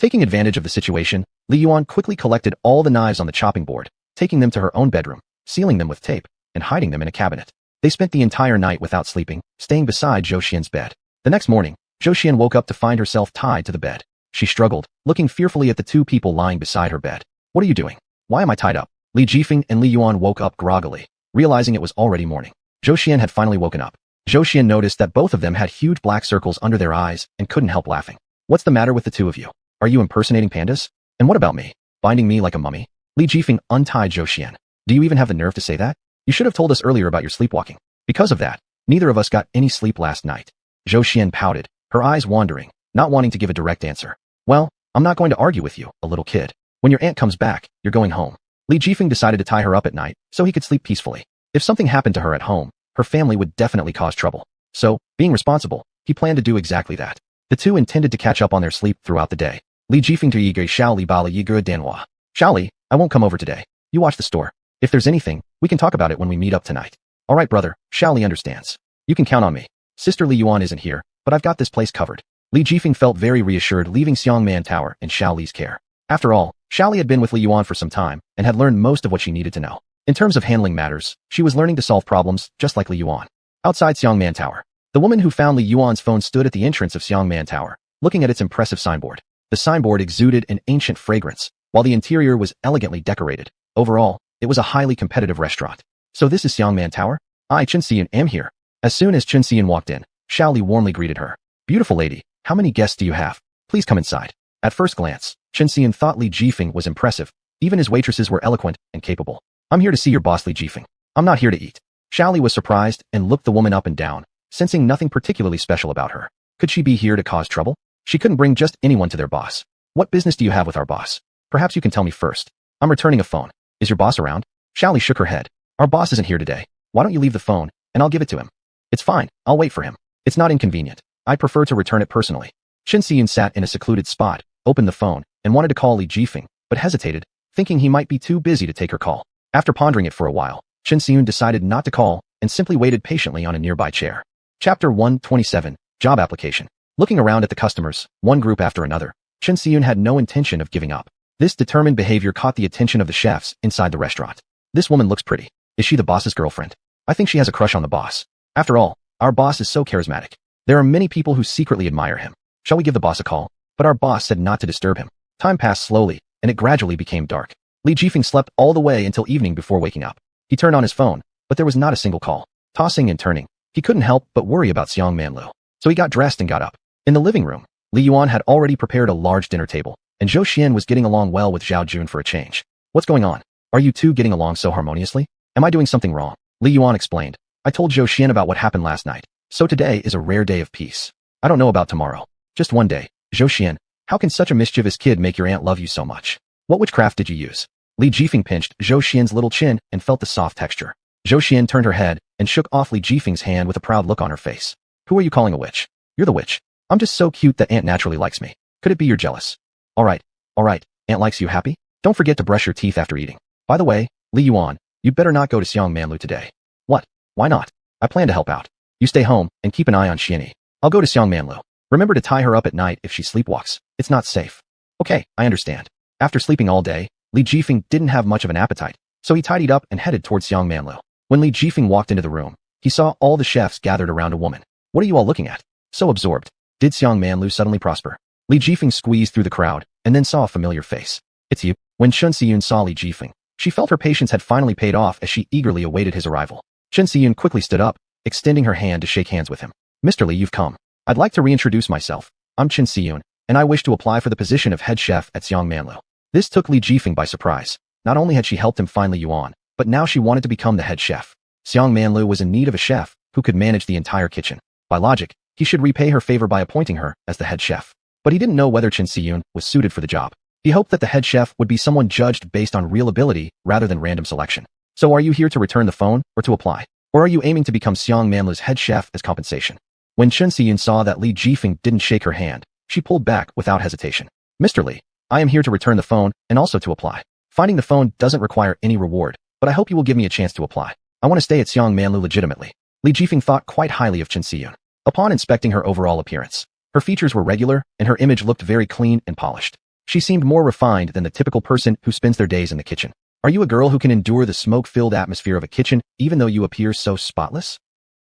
[SPEAKER 1] Taking advantage of the situation, Li Yuan quickly collected all the knives on the chopping board, taking them to her own bedroom, sealing them with tape, and hiding them in a cabinet. They spent the entire night without sleeping, staying beside Zhou Xian's bed. The next morning, Zhou Xian woke up to find herself tied to the bed. She struggled, looking fearfully at the two people lying beside her bed. What are you doing? Why am I tied up? Li Jifeng and Li Yuan woke up groggily, realizing it was already morning. Zhou Xian had finally woken up. Zhou Xian noticed that both of them had huge black circles under their eyes and couldn't help laughing. What's the matter with the two of you? Are you impersonating pandas? And what about me? Binding me like a mummy? Li Jifeng untied Zhou Xian. Do you even have the nerve to say that? You should have told us earlier about your sleepwalking. Because of that, neither of us got any sleep last night. Zhou Xian pouted, her eyes wandering, not wanting to give a direct answer. Well, I'm not going to argue with you, a little kid. When your aunt comes back, you're going home. Li Jifeng decided to tie her up at night so he could sleep peacefully. If something happened to her at home, her family would definitely cause trouble. So, being responsible, he planned to do exactly that. The two intended to catch up on their sleep throughout the day. Li Jifeng to Yige Shaoli Bala Yigur Danhua. Shaoli, I won't come over today. You watch the store. If there's anything, we can talk about it when we meet up tonight. All right, brother, Shaoli understands. You can count on me. Sister Li Yuan isn't here, but I've got this place covered. Li Jifeng felt very reassured leaving Xuanhuan Tower in Shaoli's care. After all, Shaoli had been with Li Yuan for some time and had learned most of what she needed to know. In terms of handling matters, she was learning to solve problems just like Li Yuan. Outside Xuanhuan Tower, the woman who found Li Yuan's phone stood at the entrance of Xuanhuan Tower, looking at its impressive signboard. The signboard exuded an ancient fragrance, while the interior was elegantly decorated. Overall, it was a highly competitive restaurant. So this is Xuanhuan Tower? I, Chen Xian, am here. As soon as Chen Xian walked in, Shaoli warmly greeted her. Beautiful lady, how many guests do you have? Please come inside. At first glance, Chen Xian thought Li Jifeng was impressive. Even his waitresses were eloquent and capable. I'm here to see your boss, Li Jifeng. I'm not here to eat. Shaoli was surprised and looked the woman up and down, sensing nothing particularly special about her. Could she be here to cause trouble? She couldn't bring just anyone to their boss. What business do you have with our boss? Perhaps you can tell me first. I'm returning a phone. Is your boss around? Shaoli shook her head. Our boss isn't here today. Why don't you leave the phone, and I'll give it to him? It's fine, I'll wait for him. It's not inconvenient. I'd prefer to return it personally. Chen Xiyun sat in a secluded spot, opened the phone, and wanted to call Li Jifeng, but hesitated, thinking he might be too busy to take her call. After pondering it for a while, Chen Xiyun decided not to call and simply waited patiently on a nearby chair. Chapter 127, Job Application. Looking around at the customers, one group after another, Chen Xiyun had no intention of giving up. This determined behavior caught the attention of the chefs inside the restaurant. This woman looks pretty. Is she the boss's girlfriend? I think she has a crush on the boss. After all, our boss is so charismatic. There are many people who secretly admire him. Shall we give the boss a call? But our boss said not to disturb him. Time passed slowly, and it gradually became dark. Li Jifeng slept all the way until evening before waking up. He turned on his phone, but there was not a single call. Tossing and turning, he couldn't help but worry about xuanhuan. So he got dressed and got up. In the living room, Li Yuan had already prepared a large dinner table, and Zhou Xian was getting along well with Zhao Jun for a change. What's going on? Are you two getting along so harmoniously? Am I doing something wrong? Li Yuan explained. I told Zhou Xian about what happened last night, so today is a rare day of peace. I don't know about tomorrow. Just one day. Zhou Xian, how can such a mischievous kid make your aunt love you so much? What witchcraft did you use? Li Jifeng pinched Zhou Xian's little chin and felt the soft texture. Zhou Xian turned her head and shook off Li Jifeng's hand with a proud look on her face. Who are you calling a witch? You're the witch. I'm just so cute that aunt naturally likes me. Could it be you're jealous? All right, aunt likes you happy? Don't forget to brush your teeth after eating. By the way, Li Yuan, you'd better not go to xuanhuan today. What? Why not? I plan to help out. You stay home and keep an eye on Xianyi. I'll go to xuanhuan. Remember to tie her up at night if she sleepwalks. It's not safe. Okay, I understand. After sleeping all day, Li Jifeng didn't have much of an appetite, so he tidied up and headed towards xuanhuan. When Li Jifeng walked into the room, he saw all the chefs gathered around a woman. What are you all looking at? So absorbed. Did xuanhuan suddenly prosper? Li Jifeng squeezed through the crowd and then saw a familiar face. It's you. When Chen Xiyun saw Li Jifeng, she felt her patience had finally paid off as she eagerly awaited his arrival. Chen Xiyun quickly stood up, extending her hand to shake hands with him. Mr. Li, you've come. I'd like to reintroduce myself. I'm Chen Xiyun, and I wish to apply for the position of head chef at xuanhuan. This took Li Jifeng by surprise. Not only had she helped him find Li Yuan, but now she wanted to become the head chef. Xuanhuan was in need of a chef who could manage the entire kitchen. By logic, he should repay her favor by appointing her as the head chef. But he didn't know whether Chen Xiyun was suited for the job. He hoped that the head chef would be someone judged based on real ability rather than random selection. So are you here to return the phone or to apply? Or are you aiming to become xuanhuan's head chef as compensation? When Chen Xiyun saw that Li Jifeng didn't shake her hand, she pulled back without hesitation. Mr. Li, I am here to return the phone and also to apply. Finding the phone doesn't require any reward, but I hope you will give me a chance to apply. I want to stay at xuanhuan legitimately. Li Jifeng thought quite highly of Chen Xiyun. Upon inspecting her overall appearance, her features were regular and her image looked very clean and polished. She seemed more refined than the typical person who spends their days in the kitchen. Are you a girl who can endure the smoke-filled atmosphere of a kitchen even though you appear so spotless?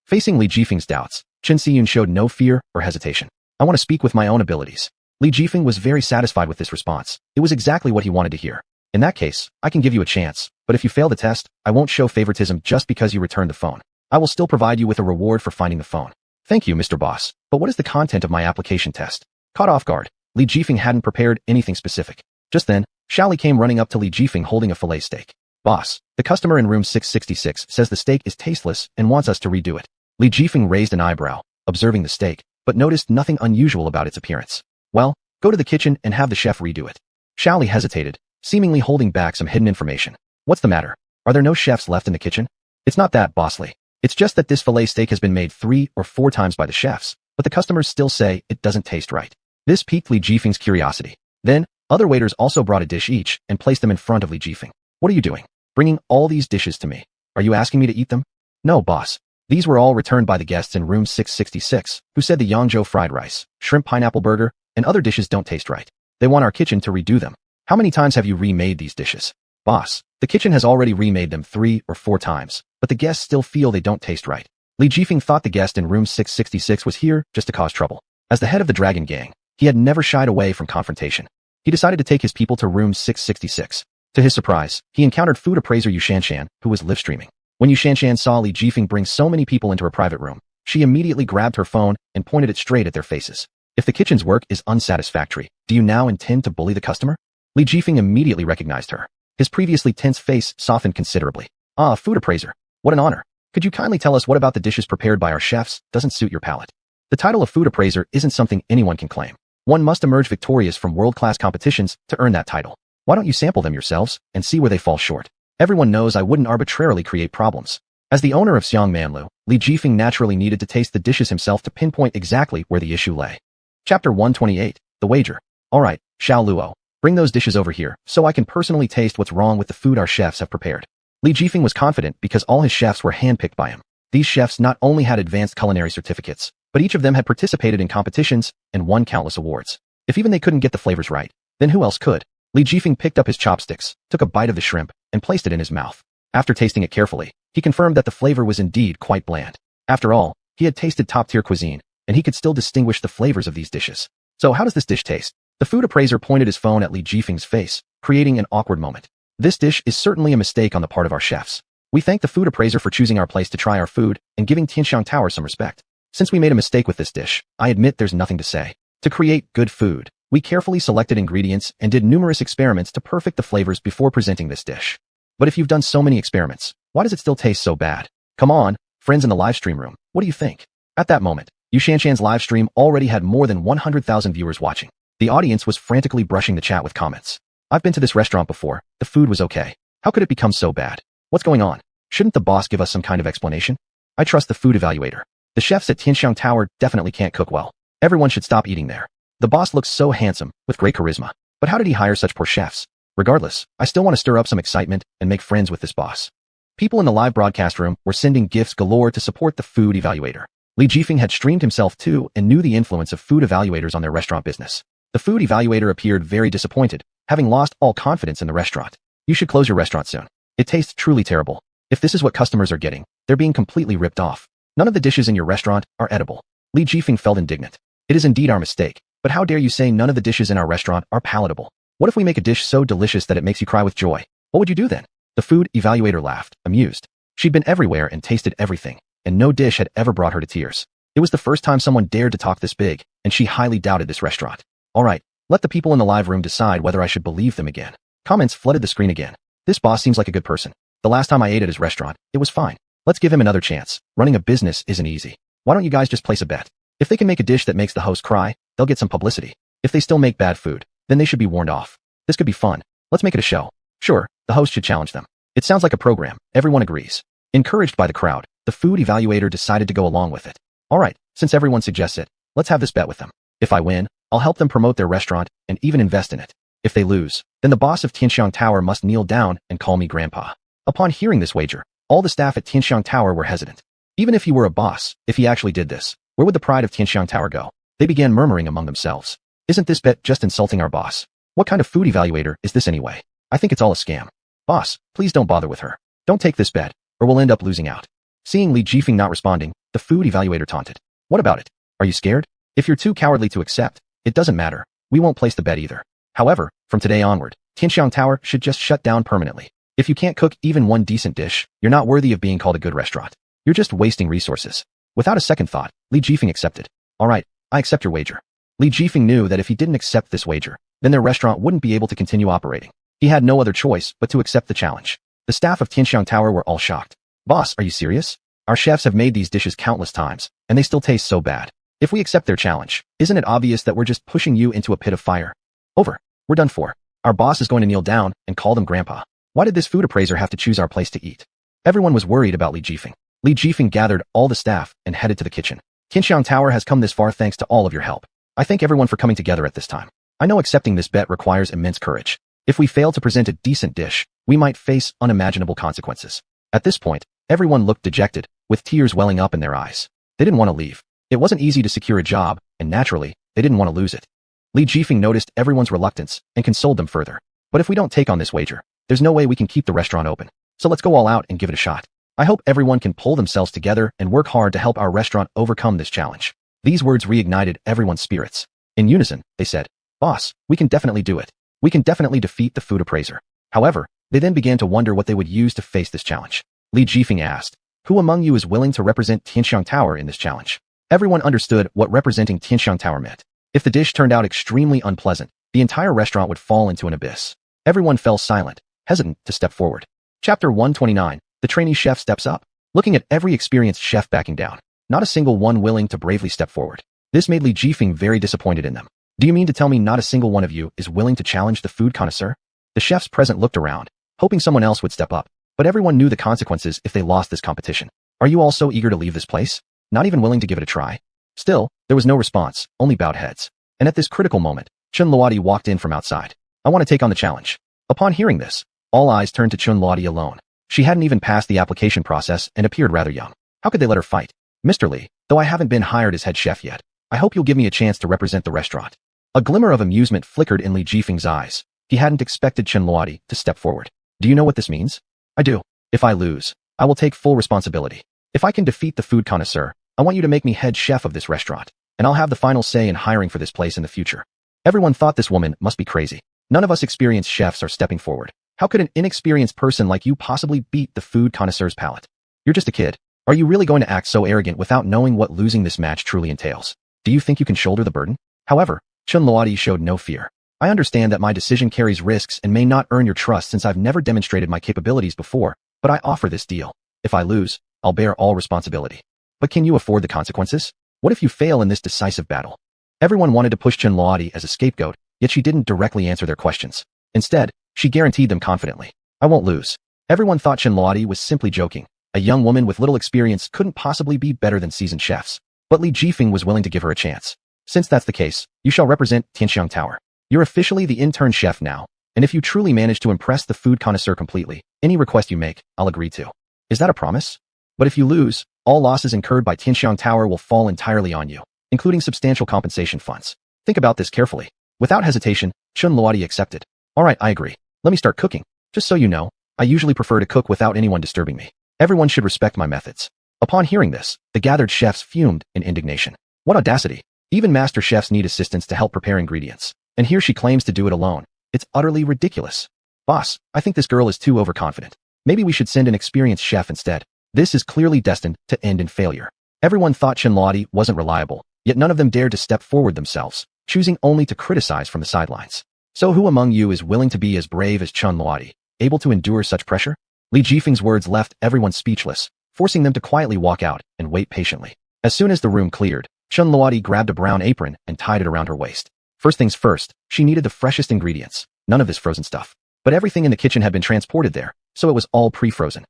[SPEAKER 1] Facing Li Jifeng's doubts, Chen Xiyun showed no fear or hesitation. I want to speak with my own abilities. Li Jifeng was very satisfied with this response. It was exactly what he wanted to hear. In that case, I can give you a chance, but if you fail the test, I won't show favoritism just because you returned the phone. I will still provide you with a reward for finding the phone. Thank you, Mr. Boss. But what is the content of my application test? Caught off guard, Li Jifeng hadn't prepared anything specific. Just then, Xiaoli came running up to Li Jifeng holding a fillet steak. Boss, the customer in room 666 says the steak is tasteless and wants us to redo it. Li Jifeng raised an eyebrow, observing the steak, but noticed nothing unusual about its appearance. Well, go to the kitchen and have the chef redo it. Xiaoli hesitated, seemingly holding back some hidden information. What's the matter? Are there no chefs left in the kitchen? It's not that, Boss Li. It's just that this fillet steak has been made 3 or 4 times by the chefs, but the customers still say it doesn't taste right. This piqued Li Jifeng's curiosity. Then, other waiters also brought a dish each and placed them in front of Li Jifeng. What are you doing? Bringing all these dishes to me. Are you asking me to eat them? No, boss. These were all returned by the guests in room 666, who said the Yangzhou fried rice, shrimp pineapple burger, and other dishes don't taste right. They want our kitchen to redo them. How many times have you remade these dishes? Boss, the kitchen has already remade them 3 or 4 times, but the guests still feel they don't taste right. Li Jifeng thought the guest in room 666 was here just to cause trouble. As the head of the dragon gang, he had never shied away from confrontation. He decided to take his people to room 666. To his surprise, he encountered food appraiser Xuanhuan, who was live streaming. When Xuanhuan saw Li Jifeng bring so many people into her private room, she immediately grabbed her phone and pointed it straight at their faces. If the kitchen's work is unsatisfactory, do you now intend to bully the customer? Li Jifeng immediately recognized her. His previously tense face softened considerably. Ah, food appraiser. What an honor. Could you kindly tell us what about the dishes prepared by our chefs doesn't suit your palate? The title of food appraiser isn't something anyone can claim. One must emerge victorious from world-class competitions to earn that title. Why don't you sample them yourselves and see where they fall short? Everyone knows I wouldn't arbitrarily create problems. As the owner of Xiangmanlu, Li Jifeng naturally needed to taste the dishes himself to pinpoint exactly where the issue lay. Chapter 128, The Wager. Alright, Xiao Luo, bring those dishes over here, so I can personally taste what's wrong with the food our chefs have prepared. Li Jifeng was confident because all his chefs were handpicked by him. These chefs not only had advanced culinary certificates, but each of them had participated in competitions and won countless awards. If even they couldn't get the flavors right, then who else could? Li Jifeng picked up his chopsticks, took a bite of the shrimp, and placed it in his mouth. After tasting it carefully, he confirmed that the flavor was indeed quite bland. After all, he had tasted top-tier cuisine, and he could still distinguish the flavors of these dishes. So how does this dish taste? The food appraiser pointed his phone at Li Jifeng's face, creating an awkward moment. This dish is certainly a mistake on the part of our chefs. We thank the food appraiser for choosing our place to try our food and giving Tianxiang Tower some respect. Since we made a mistake with this dish, I admit there's nothing to say. To create good food, we carefully selected ingredients and did numerous experiments to perfect the flavors before presenting this dish. But if you've done so many experiments, why does it still taste so bad? Come on, friends in the live stream room, what do you think? At that moment, Xuanhuan's live stream already had more than 100,000 viewers watching. The audience was frantically brushing the chat with comments. I've been to this restaurant before, the food was okay. How could it become so bad? What's going on? Shouldn't the boss give us some kind of explanation? I trust the food evaluator. The chefs at Tianxiang Tower definitely can't cook well. Everyone should stop eating there. The boss looks so handsome, with great charisma. But how did he hire such poor chefs? Regardless, I still want to stir up some excitement and make friends with this boss. People in the live broadcast room were sending gifts galore to support the food evaluator. Li Jifeng had streamed himself too and knew the influence of food evaluators on their restaurant business. The food evaluator appeared very disappointed, having lost all confidence in the restaurant. You should close your restaurant soon. It tastes truly terrible. If this is what customers are getting, they're being completely ripped off. None of the dishes in your restaurant are edible. Li Jifeng felt indignant. It is indeed our mistake. But how dare you say none of the dishes in our restaurant are palatable? What if we make a dish so delicious that it makes you cry with joy? What would you do then? The food evaluator laughed, amused. She'd been everywhere and tasted everything, and no dish had ever brought her to tears. It was the first time someone dared to talk this big, and she highly doubted this restaurant. Alright, let the people in the live room decide whether I should believe them again. Comments flooded the screen again. This boss seems like a good person. The last time I ate at his restaurant, it was fine. Let's give him another chance. Running a business isn't easy. Why don't you guys just place a bet? If they can make a dish that makes the host cry, they'll get some publicity. If they still make bad food, then they should be warned off. This could be fun. Let's make it a show. Sure, the host should challenge them. It sounds like a program. Everyone agrees. Encouraged by the crowd, the food evaluator decided to go along with it. Alright, since everyone suggests it, let's have this bet with them. If I win, I'll help them promote their restaurant and even invest in it. If they lose, then the boss of Tianxiang Tower must kneel down and call me grandpa. Upon hearing this wager, all the staff at Tianxiang Tower were hesitant. Even if he were a boss, if he actually did this, where would the pride of Tianxiang Tower go? They began murmuring among themselves. Isn't this bet just insulting our boss? What kind of food evaluator is this anyway? I think it's all a scam. Boss, please don't bother with her. Don't take this bet, or we'll end up losing out. Seeing Li Jifeng not responding, the food evaluator taunted. What about it? Are you scared? If you're too cowardly to accept, it doesn't matter. We won't place the bet either. However, from today onward, Tianxiang Tower should just shut down permanently. If you can't cook even one decent dish, you're not worthy of being called a good restaurant. You're just wasting resources. Without a second thought, Li Jifeng accepted. Alright, I accept your wager. Li Jifeng knew that if he didn't accept this wager, then their restaurant wouldn't be able to continue operating. He had no other choice but to accept the challenge. The staff of Tianxiang Tower were all shocked. Boss, are you serious? Our chefs have made these dishes countless times, and they still taste so bad. If we accept their challenge, isn't it obvious that we're just pushing you into a pit of fire? Over. We're done for. Our boss is going to kneel down and call them grandpa. Why did this food appraiser have to choose our place to eat? Everyone was worried about Li Jifeng. Li Jifeng gathered all the staff and headed to the kitchen. Tianxiang Tower has come this far thanks to all of your help. I thank everyone for coming together at this time. I know accepting this bet requires immense courage. If we fail to present a decent dish, we might face unimaginable consequences. At this point, everyone looked dejected, with tears welling up in their eyes. They didn't want to leave. It wasn't easy to secure a job, and naturally, they didn't want to lose it. Li Jifeng noticed everyone's reluctance and consoled them further. But if we don't take on this wager, there's no way we can keep the restaurant open. So let's go all out and give it a shot. I hope everyone can pull themselves together and work hard to help our restaurant overcome this challenge. These words reignited everyone's spirits. In unison, they said, Boss, we can definitely do it. We can definitely defeat the food appraiser. However, they then began to wonder what they would use to face this challenge. Li Jifeng asked, who among you is willing to represent Tianxiang Tower in this challenge? Everyone understood what representing Tianxiang Tower meant. If the dish turned out extremely unpleasant, the entire restaurant would fall into an abyss. Everyone fell silent, hesitant to step forward. Chapter 129, The Trainee Chef Steps Up. Looking at every experienced chef backing down, not a single one willing to bravely step forward. This made Li Jifeng very disappointed in them. Do you mean to tell me not a single one of you is willing to challenge the food connoisseur? The chefs present looked around, hoping someone else would step up. But everyone knew the consequences if they lost this competition. Are you all so eager to leave this place? Not even willing to give it a try? Still, there was no response, only bowed heads. And at this critical moment, Xuanhuan walked in from outside. I want to take on the challenge. Upon hearing this, all eyes turned to Xuanhuan alone. She hadn't even passed the application process and appeared rather young. How could they let her fight? Mr. Li, though I haven't been hired as head chef yet, I hope you'll give me a chance to represent the restaurant. A glimmer of amusement flickered in Li Jifeng's eyes. He hadn't expected Xuanhuan to step forward. Do you know what this means? I do. If I lose, I will take full responsibility. If I can defeat the food connoisseur, I want you to make me head chef of this restaurant, and I'll have the final say in hiring for this place in the future. Everyone thought this woman must be crazy. None of us experienced chefs are stepping forward. How could an inexperienced person like you possibly beat the food connoisseur's palate? You're just a kid. Are you really going to act so arrogant without knowing what losing this match truly entails? Do you think you can shoulder the burden? However, Xuanhuan showed no fear. I understand that my decision carries risks and may not earn your trust since I've never demonstrated my capabilities before, but I offer this deal. If I lose, I'll bear all responsibility. But can you afford the consequences? What if you fail in this decisive battle? Everyone wanted to push Xuanhuan as a scapegoat, yet she didn't directly answer their questions. Instead, she guaranteed them confidently. I won't lose. Everyone thought Xuanhuan was simply joking. A young woman with little experience couldn't possibly be better than seasoned chefs. But Li Jifeng was willing to give her a chance. Since that's the case, you shall represent Tianxiang Tower. You're officially the intern chef now, and if you truly manage to impress the food connoisseur completely, any request you make, I'll agree to. Is that a promise? But if you lose, all losses incurred by Tianxiang Tower will fall entirely on you, including substantial compensation funds. Think about this carefully. Without hesitation, Xuanhuan accepted. All right, I agree. Let me start cooking. Just so you know, I usually prefer to cook without anyone disturbing me. Everyone should respect my methods. Upon hearing this, the gathered chefs fumed in indignation. What audacity! Even master chefs need assistance to help prepare ingredients. And here she claims to do it alone. It's utterly ridiculous. Boss, I think this girl is too overconfident. Maybe we should send an experienced chef instead. This is clearly destined to end in failure. Everyone thought Xuanhuan wasn't reliable, yet none of them dared to step forward themselves, choosing only to criticize from the sidelines. So who among you is willing to be as brave as Xuanhuan, able to endure such pressure? Li Jifeng's words left everyone speechless, forcing them to quietly walk out and wait patiently. As soon as the room cleared, Xuanhuan grabbed a brown apron and tied it around her waist. First things first, she needed the freshest ingredients, none of this frozen stuff. But everything in the kitchen had been transported there, so it was all pre-frozen.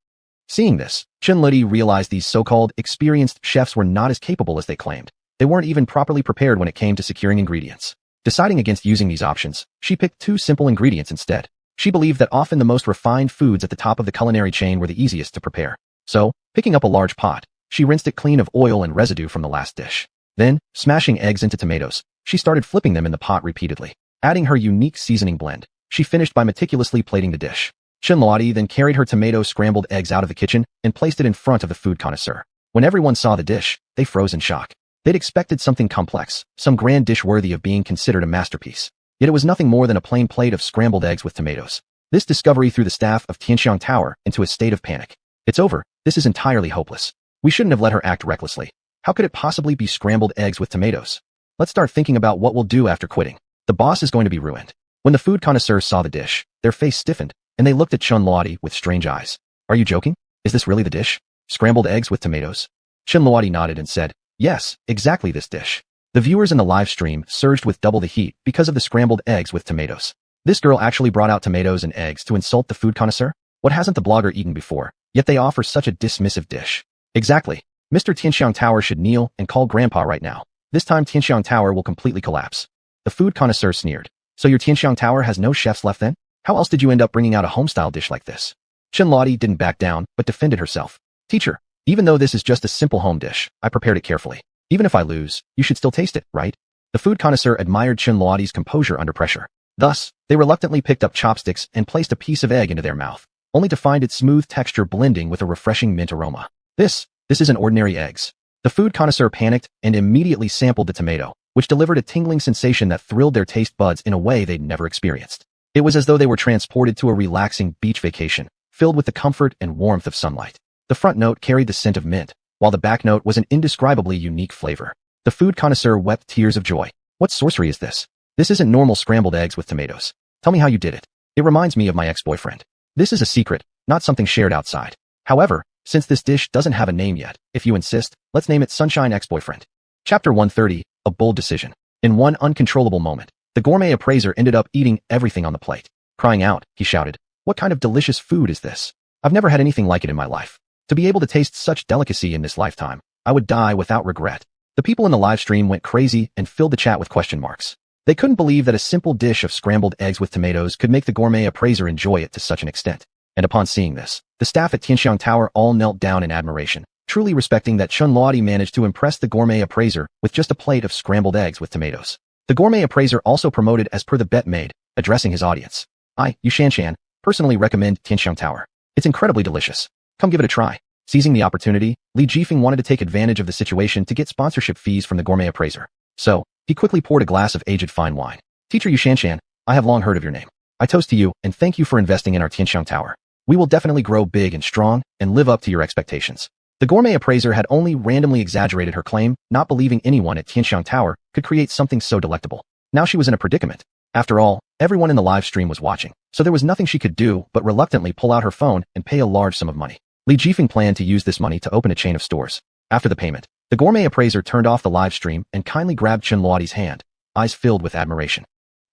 [SPEAKER 1] Seeing this, Xuanhuan realized these so-called experienced chefs were not as capable as they claimed. They weren't even properly prepared when it came to securing ingredients. Deciding against using these options, she picked two simple ingredients instead. She believed that often the most refined foods at the top of the culinary chain were the easiest to prepare. So, picking up a large pot, she rinsed it clean of oil and residue from the last dish. Then, smashing eggs into tomatoes, she started flipping them in the pot repeatedly. Adding her unique seasoning blend, she finished by meticulously plating the dish. Xuanhuan then carried her tomato scrambled eggs out of the kitchen and placed it in front of the food connoisseur. When everyone saw the dish, they froze in shock. They'd expected something complex, some grand dish worthy of being considered a masterpiece. Yet it was nothing more than a plain plate of scrambled eggs with tomatoes. This discovery threw the staff of Tianxiang Tower into a state of panic. It's over. This is entirely hopeless. We shouldn't have let her act recklessly. How could it possibly be scrambled eggs with tomatoes? Let's start thinking about what we'll do after quitting. The boss is going to be ruined. When the food connoisseurs saw the dish, their face stiffened, and they looked at Xuanhuan with strange eyes. Are you joking? Is this really the dish? Scrambled eggs with tomatoes? Xuanhuan nodded and said, yes, exactly this dish. The viewers in the live stream surged with double the heat because of the scrambled eggs with tomatoes. This girl actually brought out tomatoes and eggs to insult the food connoisseur? What hasn't the blogger eaten before? Yet they offer such a dismissive dish. Exactly. Mr. Tianxiang Tower should kneel and call grandpa right now. This time Tianxiang Tower will completely collapse. The food connoisseur sneered. So your Tianxiang Tower has no chefs left then? How else did you end up bringing out a home-style dish like this? Xuanhuan didn't back down, but defended herself. Teacher, even though this is just a simple home dish, I prepared it carefully. Even if I lose, you should still taste it, right? The food connoisseur admired Xuanhuan's composure under pressure. Thus, they reluctantly picked up chopsticks and placed a piece of egg into their mouth, only to find its smooth texture blending with a refreshing mint aroma. This isn't ordinary eggs. The food connoisseur panicked and immediately sampled the tomato, which delivered a tingling sensation that thrilled their taste buds in a way they'd never experienced. It was as though they were transported to a relaxing beach vacation, filled with the comfort and warmth of sunlight. The front note carried the scent of mint, while the back note was an indescribably unique flavor. The food connoisseur wept tears of joy. What sorcery is this? This isn't normal scrambled eggs with tomatoes. Tell me how you did it. It reminds me of my ex-boyfriend. This is a secret, not something shared outside. However, since this dish doesn't have a name yet, if you insist, let's name it Sunshine Ex-Boyfriend. Chapter 130, A Bold Decision. In one uncontrollable moment, the gourmet appraiser ended up eating everything on the plate. Crying out, he shouted, What kind of delicious food is this? I've never had anything like it in my life. To be able to taste such delicacy in this lifetime, I would die without regret. The people in the live stream went crazy and filled the chat with question marks. They couldn't believe that a simple dish of scrambled eggs with tomatoes could make the gourmet appraiser enjoy it to such an extent. And upon seeing this, the staff at Tianxiang Tower all knelt down in admiration, truly respecting that Xuanhuan managed to impress the gourmet appraiser with just a plate of scrambled eggs with tomatoes. The gourmet appraiser also promoted as per the bet made, addressing his audience. I, xuanhuan, personally recommend Tianxiang Tower. It's incredibly delicious. Come give it a try. Seizing the opportunity, Li Jifeng wanted to take advantage of the situation to get sponsorship fees from the gourmet appraiser. So, he quickly poured a glass of aged fine wine. Teacher xuanhuan, I have long heard of your name. I toast to you and thank you for investing in our Tianxiang Tower. We will definitely grow big and strong and live up to your expectations. The gourmet appraiser had only randomly exaggerated her claim, not believing anyone at Tianxiang Tower could create something so delectable. Now she was in a predicament. After all, everyone in the live stream was watching, so there was nothing she could do but reluctantly pull out her phone and pay a large sum of money. Li Jifeng planned to use this money to open a chain of stores. After the payment, the gourmet appraiser turned off the live stream and kindly grabbed Xuanhuan's hand, eyes filled with admiration.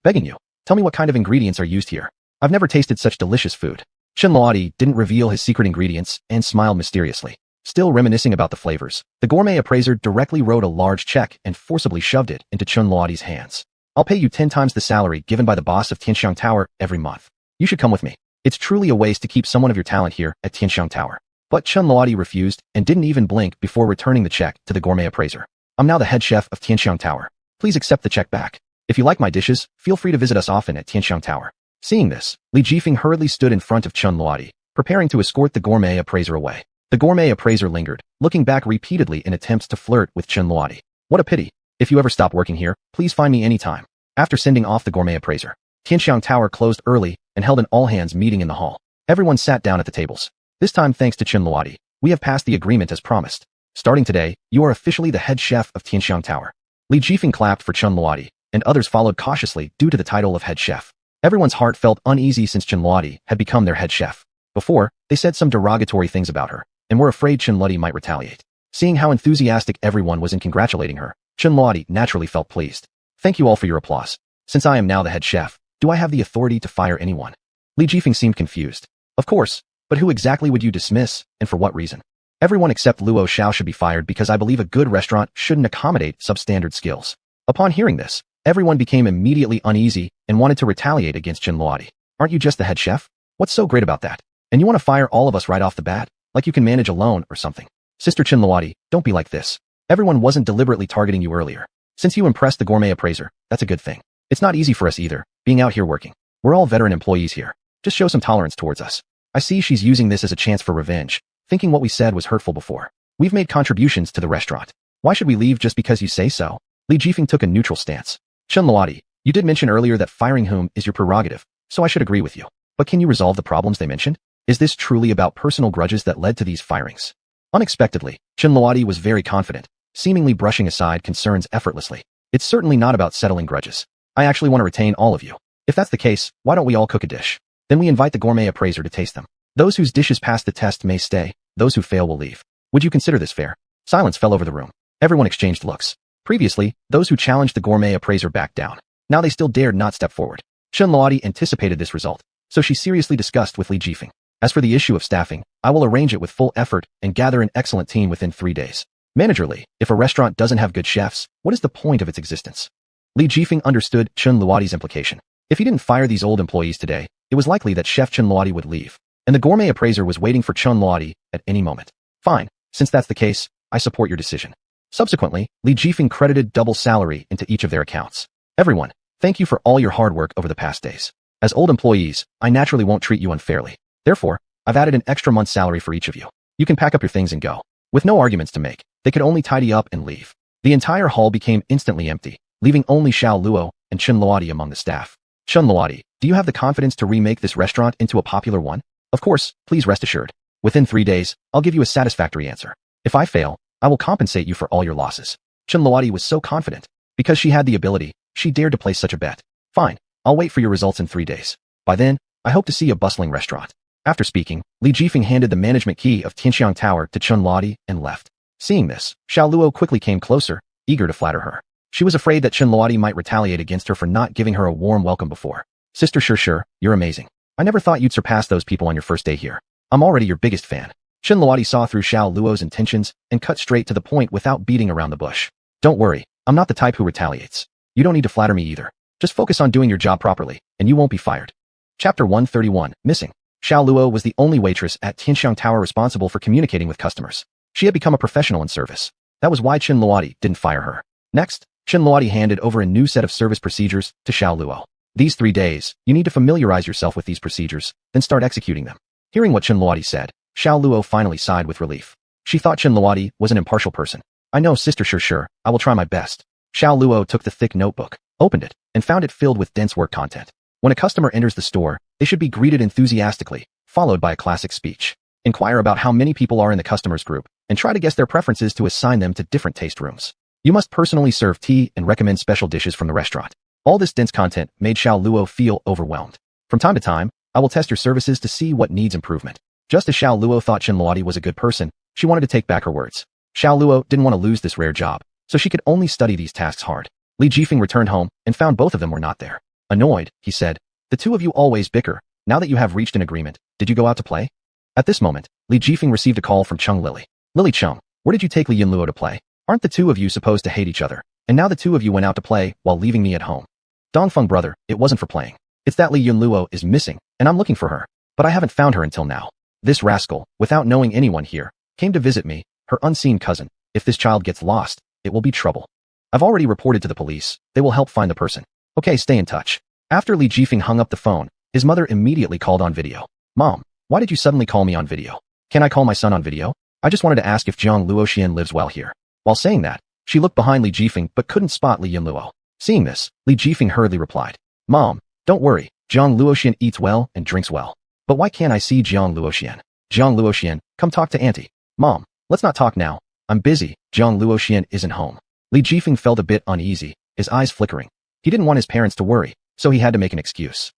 [SPEAKER 1] Begging you, tell me what kind of ingredients are used here. I've never tasted such delicious food. Xuanhuan didn't reveal his secret ingredients and smiled mysteriously. Still reminiscing about the flavors, the gourmet appraiser directly wrote a large check and forcibly shoved it into Xuanhuan's hands. I'll pay you 10 times the salary given by the boss of Tianxiang Tower every month. You should come with me. It's truly a waste to keep someone of your talent here at Tianxiang Tower. But Xuanhuan refused and didn't even blink before returning the check to the gourmet appraiser. I'm now the head chef of Tianxiang Tower. Please accept the check back. If you like my dishes, feel free to visit us often at Tianxiang Tower. Seeing this, Li Jifeng hurriedly stood in front of Xuanhuan, preparing to escort the gourmet appraiser away. The gourmet appraiser lingered, looking back repeatedly in attempts to flirt with Xuanhuan. What a pity. If you ever stop working here, please find me anytime. After sending off the gourmet appraiser, Tianxiang Tower closed early and held an all-hands meeting in the hall. Everyone sat down at the tables. This time, thanks to Xuanhuan, we have passed the agreement as promised. Starting today, you are officially the head chef of Tianxiang Tower. Li Jifeng clapped for Xuanhuan, and others followed cautiously due to the title of head chef. Everyone's heart felt uneasy since Xuanhuan had become their head chef. Before, they said some derogatory things about her, and were afraid Xuanhuan might retaliate. Seeing how enthusiastic everyone was in congratulating her, Xuanhuan naturally felt pleased. Thank you all for your applause. Since I am now the head chef, do I have the authority to fire anyone? Li Jifeng seemed confused. Of course, but who exactly would you dismiss, and for what reason? Everyone except Luo Xiao should be fired because I believe a good restaurant shouldn't accommodate substandard skills. Upon hearing this, everyone became immediately uneasy and wanted to retaliate against Xuanhuan. Aren't you just the head chef? What's so great about that? And you want to fire all of us right off the bat? Like you can manage alone or something. Sister Xuanhuan, don't be like this. Everyone wasn't deliberately targeting you earlier. Since you impressed the gourmet appraiser, that's a good thing. It's not easy for us either, being out here working. We're all veteran employees here. Just show some tolerance towards us. I see she's using this as a chance for revenge, thinking what we said was hurtful before. We've made contributions to the restaurant. Why should we leave just because you say so? Li Jifeng took a neutral stance. Xuanhuan, you did mention earlier that firing whom is your prerogative, so I should agree with you. But can you resolve the problems they mentioned? Is this truly about personal grudges that led to these firings? Unexpectedly, Xuanhuan was very confident, seemingly brushing aside concerns effortlessly. It's certainly not about settling grudges. I actually want to retain all of you. If that's the case, why don't we all cook a dish? Then we invite the gourmet appraiser to taste them. Those whose dishes pass the test may stay, those who fail will leave. Would you consider this fair? Silence fell over the room. Everyone exchanged looks. Previously, those who challenged the gourmet appraiser backed down. Now they still dared not step forward. Xuanhuan anticipated this result, so she seriously discussed with Li Jifeng. As for the issue of staffing, I will arrange it with full effort and gather an excellent team within 3 days. Managerly, if a restaurant doesn't have good chefs, what is the point of its existence? Li Jifeng understood Xuanhuan's implication. If he didn't fire these old employees today, it was likely that Chef Xuanhuan would leave, and the gourmet appraiser was waiting for Xuanhuan at any moment. Fine, since that's the case, I support your decision. Subsequently, Li Jifeng credited double salary into each of their accounts. Everyone, thank you for all your hard work over the past days. As old employees, I naturally won't treat you unfairly. Therefore, I've added an extra month's salary for each of you. You can pack up your things and go. With no arguments to make, they could only tidy up and leave. The entire hall became instantly empty, leaving only Xiao Luo and Xuanhuan among the staff. Xuanhuan, do you have the confidence to remake this restaurant into a popular one? Of course, please rest assured. Within 3 days, I'll give you a satisfactory answer. If I fail, I will compensate you for all your losses. Xuanhuan was so confident. Because she had the ability, she dared to place such a bet. Fine, I'll wait for your results in 3 days. By then, I hope to see a bustling restaurant. After speaking, Li Jifeng handed the management key of Tianxiang Tower to Xuanhuan and left. Seeing this, Xiao Luo quickly came closer, eager to flatter her. She was afraid that Xuanhuan might retaliate against her for not giving her a warm welcome before. Sister, sure, you're amazing. I never thought you'd surpass those people on your first day here. I'm already your biggest fan. Chen Luodi saw through Xiao Luo's intentions and cut straight to the point without beating around the bush. Don't worry, I'm not the type who retaliates. You don't need to flatter me either. Just focus on doing your job properly, and you won't be fired. Chapter 131, Missing. Xiao Luo was the only waitress at Tianxiang Tower responsible for communicating with customers. She had become a professional in service. That was why Chen Luodi didn't fire her. Next, Chen Luodi handed over a new set of service procedures to Xiao Luo. These 3 days, you need to familiarize yourself with these procedures, then start executing them. Hearing what Chen Luodi said, Xiao Luo finally sighed with relief. She thought Chen Luodi was an impartial person. I know, sister, sure, I will try my best. Xiao Luo took the thick notebook, opened it, and found it filled with dense work content. When a customer enters the store, they should be greeted enthusiastically, followed by a classic speech. Inquire about how many people are in the customer's group, and try to guess their preferences to assign them to different taste rooms. You must personally serve tea and recommend special dishes from the restaurant. All this dense content made Xiao Luo feel overwhelmed. From time to time, I will test your services to see what needs improvement. Just as Xiao Luo thought Chen Luodi was a good person, she wanted to take back her words. Xiao Luo didn't want to lose this rare job, so she could only study these tasks hard. Li Jifeng returned home and found both of them were not there. Annoyed, he said, "The two of you always bicker. Now that you have reached an agreement, did you go out to play?" At this moment, Li Jifeng received a call from Chung Lily. "Lily Chung, where did you take Li Yunluo to play? Aren't the two of you supposed to hate each other? And now the two of you went out to play while leaving me at home." "Dongfeng brother, it wasn't for playing. It's that Li Yunluo is missing, and I'm looking for her. But I haven't found her until now. This rascal, without knowing anyone here, came to visit me, her unseen cousin. If this child gets lost, it will be trouble. I've already reported to the police. They will help find the person. Okay, stay in touch." After Li Jifeng hung up the phone, his mother immediately called on video. "Mom, why did you suddenly call me on video? Can I call my son on video? I just wanted to ask if Jiang Luoxian lives well here." While saying that, she looked behind Li Jifeng but couldn't spot Li Yunluo. Seeing this, Li Jifeng hurriedly replied, "Mom, don't worry, Jiang Luoxian eats well and drinks well. But why can't I see Jiang Luoxian? Jiang Luoxian, come talk to Auntie." "Mom, let's not talk now. I'm busy. Jiang Luoxian isn't home." Li Jifeng felt a bit uneasy, his eyes flickering. He didn't want his parents to worry, so he had to make an excuse.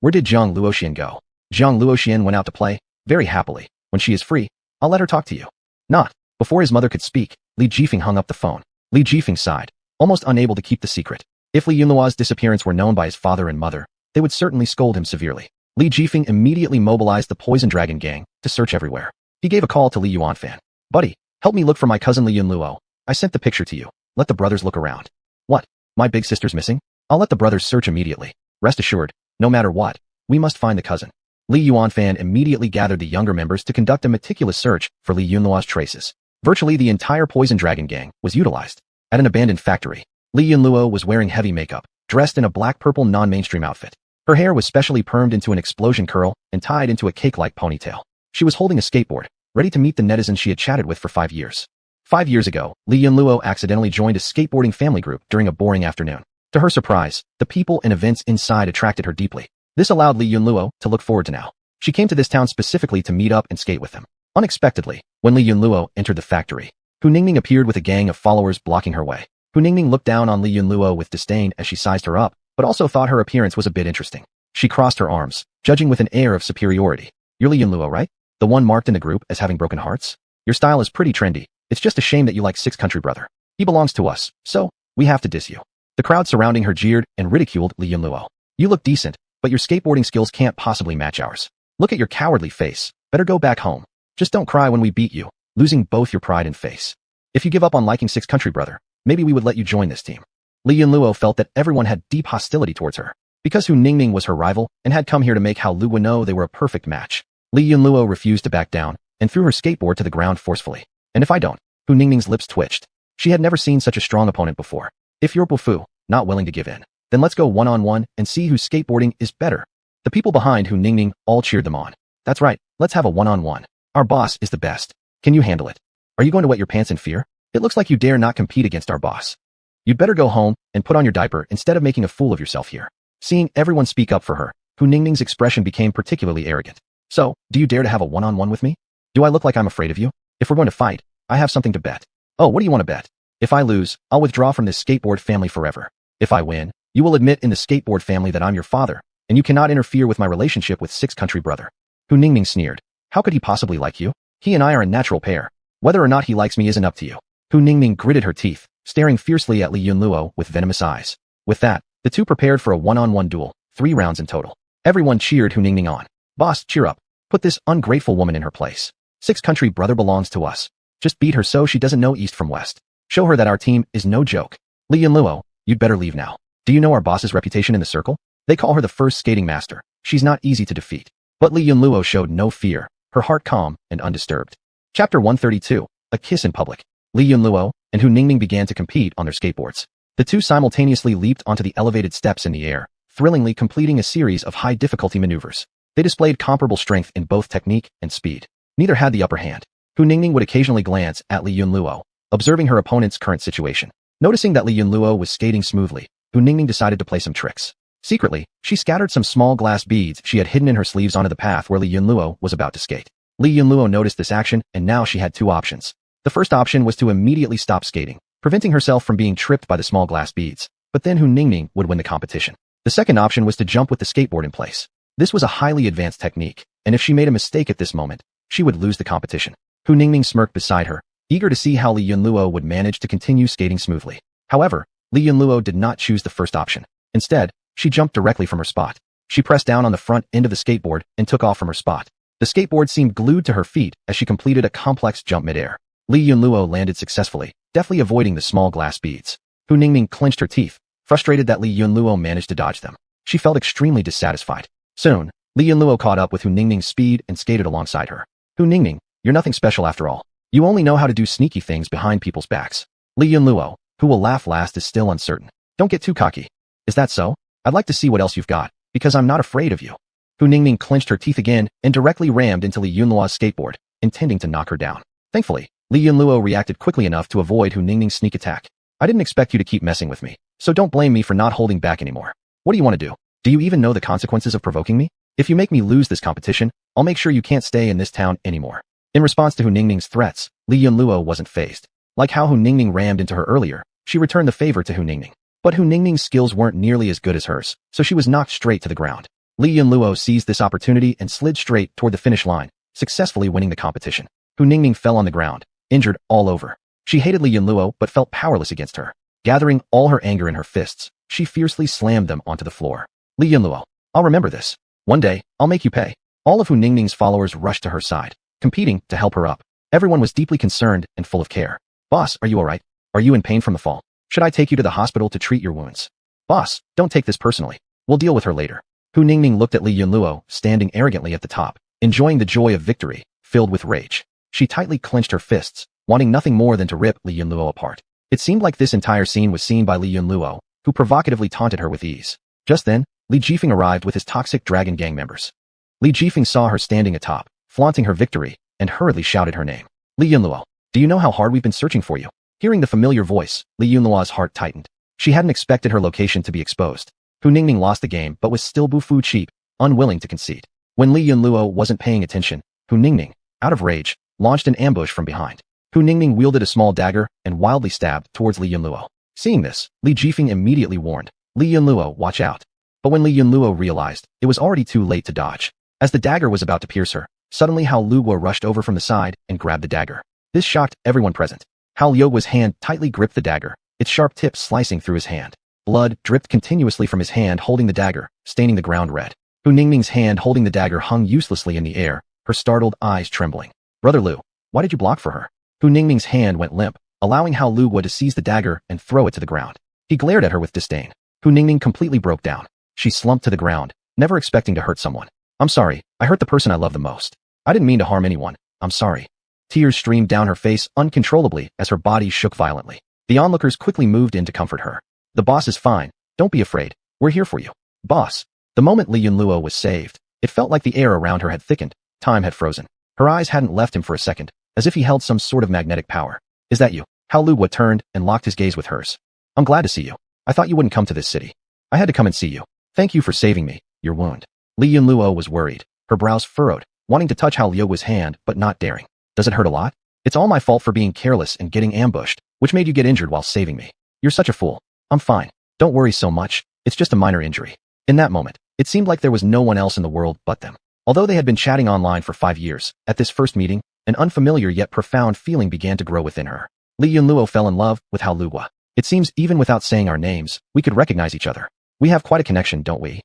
[SPEAKER 1] Where did Jiang Luoxian go?" "Jiang Luoxian went out to play, very happily. When she is free, I'll let her talk to you." Not. Before his mother could speak, Li Jifeng hung up the phone. Li Jifeng sighed, almost unable to keep the secret. If Li Yunluo's disappearance were known by his father and mother, they would certainly scold him severely. Li Jifeng immediately mobilized the Poison Dragon gang to search everywhere. He gave a call to Li Yuanfan. "Buddy, help me look for my cousin Li Yunluo. I sent the picture to you. Let the brothers look around." "What? My big sister's missing? I'll let the brothers search immediately. Rest assured, no matter what, we must find the cousin." Li Yuanfan immediately gathered the younger members to conduct a meticulous search for Li Yunluo's traces. Virtually the entire Poison Dragon gang was utilized. At an abandoned factory, Li Yunluo was wearing heavy makeup, dressed in a black-purple non-mainstream outfit. Her hair was specially permed into an explosion curl and tied into a cake-like ponytail. She was holding a skateboard, ready to meet the netizens she had chatted with for 5 years. 5 years ago, Li Yunluo accidentally joined a skateboarding family group during a boring afternoon. To her surprise, the people and events inside attracted her deeply. This allowed Li Yunluo to look forward to now. She came to this town specifically to meet up and skate with them. Unexpectedly, when Li Yunluo entered the factory, Hu Ningning appeared with a gang of followers blocking her way. Hu Ningning looked down on Li Yunluo with disdain as she sized her up, but also thought her appearance was a bit interesting. She crossed her arms, judging with an air of superiority. "You're Li Yunluo, right? The one marked in the group as having broken hearts? Your style is pretty trendy. It's just a shame that you like Six Country Brother. He belongs to us, so we have to diss you." The crowd surrounding her jeered and ridiculed Li Yunluo. "You look decent, but your skateboarding skills can't possibly match ours. Look at your cowardly face. Better go back home. Just don't cry when we beat you, losing both your pride and face. If you give up on liking Six Country Brother, maybe we would let you join this team." Li Yunluo felt that everyone had deep hostility towards her. Because Hu Ningning was her rival and had come here to make Hao Luo know they were a perfect match, Li Yunluo refused to back down and threw her skateboard to the ground forcefully. "And if I don't?" Hu Ningning's lips twitched. She had never seen such a strong opponent before. "If you're Bufu, not willing to give in, then let's go one-on-one and see whose skateboarding is better." The people behind Hu Ningning all cheered them on. "That's right, let's have a one-on-one. Our boss is the best. Can you handle it? Are you going to wet your pants in fear? It looks like you dare not compete against our boss. You'd better go home and put on your diaper instead of making a fool of yourself here." Seeing everyone speak up for her, Hu Ningning's expression became particularly arrogant. "So, do you dare to have a one-on-one with me? Do I look like I'm afraid of you? If we're going to fight, I have something to bet." "Oh, what do you want to bet?" "If I lose, I'll withdraw from this skateboard family forever. If I win, you will admit in the skateboard family that I'm your father, and you cannot interfere with my relationship with Six Country Brother." Hu Ningning sneered. "How could he possibly like you? He and I are a natural pair. Whether or not he likes me isn't up to you." Hu Ningning gritted her teeth, staring fiercely at Li Yunluo with venomous eyes. With that, the two prepared for a one-on-one duel, 3 rounds in total. Everyone cheered Hu Ningning on. Boss, cheer up. Put this ungrateful woman in her place. Six-country brother belongs to us. Just beat her so she doesn't know east from west. Show her that our team is no joke. Li Yunluo, you'd better leave now. Do you know our boss's reputation in the circle? They call her the first skating master. She's not easy to defeat. But Li Yunluo showed no fear, her heart calm and undisturbed. Chapter 132, A Kiss in Public. Li Yunluo and Hu Ningning began to compete on their skateboards. The two simultaneously leaped onto the elevated steps in the air, thrillingly completing a series of high-difficulty maneuvers. They displayed comparable strength in both technique and speed. Neither had the upper hand. Hu Ningning would occasionally glance at Li Yunluo, observing her opponent's current situation. Noticing that Li Yunluo was skating smoothly, Hu Ningning decided to play some tricks. Secretly, she scattered some small glass beads she had hidden in her sleeves onto the path where Li Yunluo was about to skate. Li Yunluo noticed this action, and now she had two options. The first option was to immediately stop skating, preventing herself from being tripped by the small glass beads. But then Hu Ningning would win the competition. The second option was to jump with the skateboard in place. This was a highly advanced technique, and if she made a mistake at this moment, she would lose the competition. Hu Ningning smirked beside her, eager to see how Li Yunluo would manage to continue skating smoothly. However, Li Yunluo did not choose the first option. Instead, she jumped directly from her spot. She pressed down on the front end of the skateboard and took off from her spot. The skateboard seemed glued to her feet as she completed a complex jump midair. Li Yunluo landed successfully, deftly avoiding the small glass beads. Hu Ningning clenched her teeth, frustrated that Li Yunluo managed to dodge them. She felt extremely dissatisfied. Soon, Li Yunluo caught up with Hu Ningning's speed and skated alongside her. Hu Ningning, you're nothing special after all. You only know how to do sneaky things behind people's backs. Li Yunluo, who will laugh last, is still uncertain. Don't get too cocky. Is that so? I'd like to see what else you've got, because I'm not afraid of you. Hu Ningning clenched her teeth again and directly rammed into Li Yunluo's skateboard, intending to knock her down. Thankfully, Li Yunluo reacted quickly enough to avoid Hu Ningning's sneak attack. I didn't expect you to keep messing with me, so don't blame me for not holding back anymore. What do you want to do? Do you even know the consequences of provoking me? If you make me lose this competition, I'll make sure you can't stay in this town anymore. In response to Hu Ningning's threats, Li Yunluo wasn't fazed. Like how Hu Ningning rammed into her earlier, she returned the favor to Hu Ningning. But Hu Ningning's skills weren't nearly as good as hers, so she was knocked straight to the ground. Li Yunluo seized this opportunity and slid straight toward the finish line, successfully winning the competition. Hu Ningning fell on the ground, injured all over. She hated Li Yunluo but felt powerless against her. Gathering all her anger in her fists, she fiercely slammed them onto the floor. Li Yunluo, I'll remember this. One day, I'll make you pay. All of Hu Ningning's followers rushed to her side, competing to help her up. Everyone was deeply concerned and full of care. Boss, are you alright? Are you in pain from the fall? Should I take you to the hospital to treat your wounds? Boss, don't take this personally. We'll deal with her later. Hu Ningning looked at Li Yunluo, standing arrogantly at the top, enjoying the joy of victory, filled with rage. She tightly clenched her fists, wanting nothing more than to rip Li Yunluo apart. It seemed like this entire scene was seen by Li Yunluo, who provocatively taunted her with ease. Just then, Li Jifeng arrived with his toxic dragon gang members. Li Jifeng saw her standing atop, flaunting her victory, and hurriedly shouted her name. Li Yunluo, do you know how hard we've been searching for you? Hearing the familiar voice, Li Yunluo's heart tightened. She hadn't expected her location to be exposed. Hu Ningning lost the game but was still Bufu cheap, unwilling to concede. When Li Yunluo wasn't paying attention, Hu Ningning, out of rage, launched an ambush from behind. Hu Ningning wielded a small dagger and wildly stabbed towards Li Yunluo. Seeing this, Li Jifeng immediately warned, Li Yunluo, watch out. But when Li Yunluo realized, it was already too late to dodge. As the dagger was about to pierce her, suddenly Hao Luguo rushed over from the side and grabbed the dagger. This shocked everyone present. Hao Luguo's hand tightly gripped the dagger, its sharp tip slicing through his hand. Blood dripped continuously from his hand holding the dagger, staining the ground red. Hu Ningning's hand holding the dagger hung uselessly in the air, her startled eyes trembling. Brother Lu, why did you block for her? Hu Ningning's hand went limp, allowing Hao Luguo to seize the dagger and throw it to the ground. He glared at her with disdain. Hu Ningning completely broke down. She slumped to the ground, never expecting to hurt someone. I'm sorry, I hurt the person I love the most. I didn't mean to harm anyone. I'm sorry. Tears streamed down her face uncontrollably as her body shook violently. The onlookers quickly moved in to comfort her. The boss is fine. Don't be afraid. We're here for you. Boss. The moment Li Yunluo was saved, it felt like the air around her had thickened. Time had frozen. Her eyes hadn't left him for a second, as if he held some sort of magnetic power. Is that you? Hao Luguo turned and locked his gaze with hers. I'm glad to see you. I thought you wouldn't come to this city. I had to come and see you. Thank you for saving me, your wound. Li Yunluo was worried, her brows furrowed, wanting to touch Hao Luguo's hand but not daring. Does it hurt a lot? It's all my fault for being careless and getting ambushed, which made you get injured while saving me. You're such a fool. I'm fine. Don't worry so much. It's just a minor injury. In that moment, it seemed like there was no one else in the world but them. Although they had been chatting online for 5 years, at this first meeting, an unfamiliar yet profound feeling began to grow within her. Li Yunluo fell in love with Hao Luguo. It seems even without saying our names, we could recognize each other. We have quite a connection, don't we?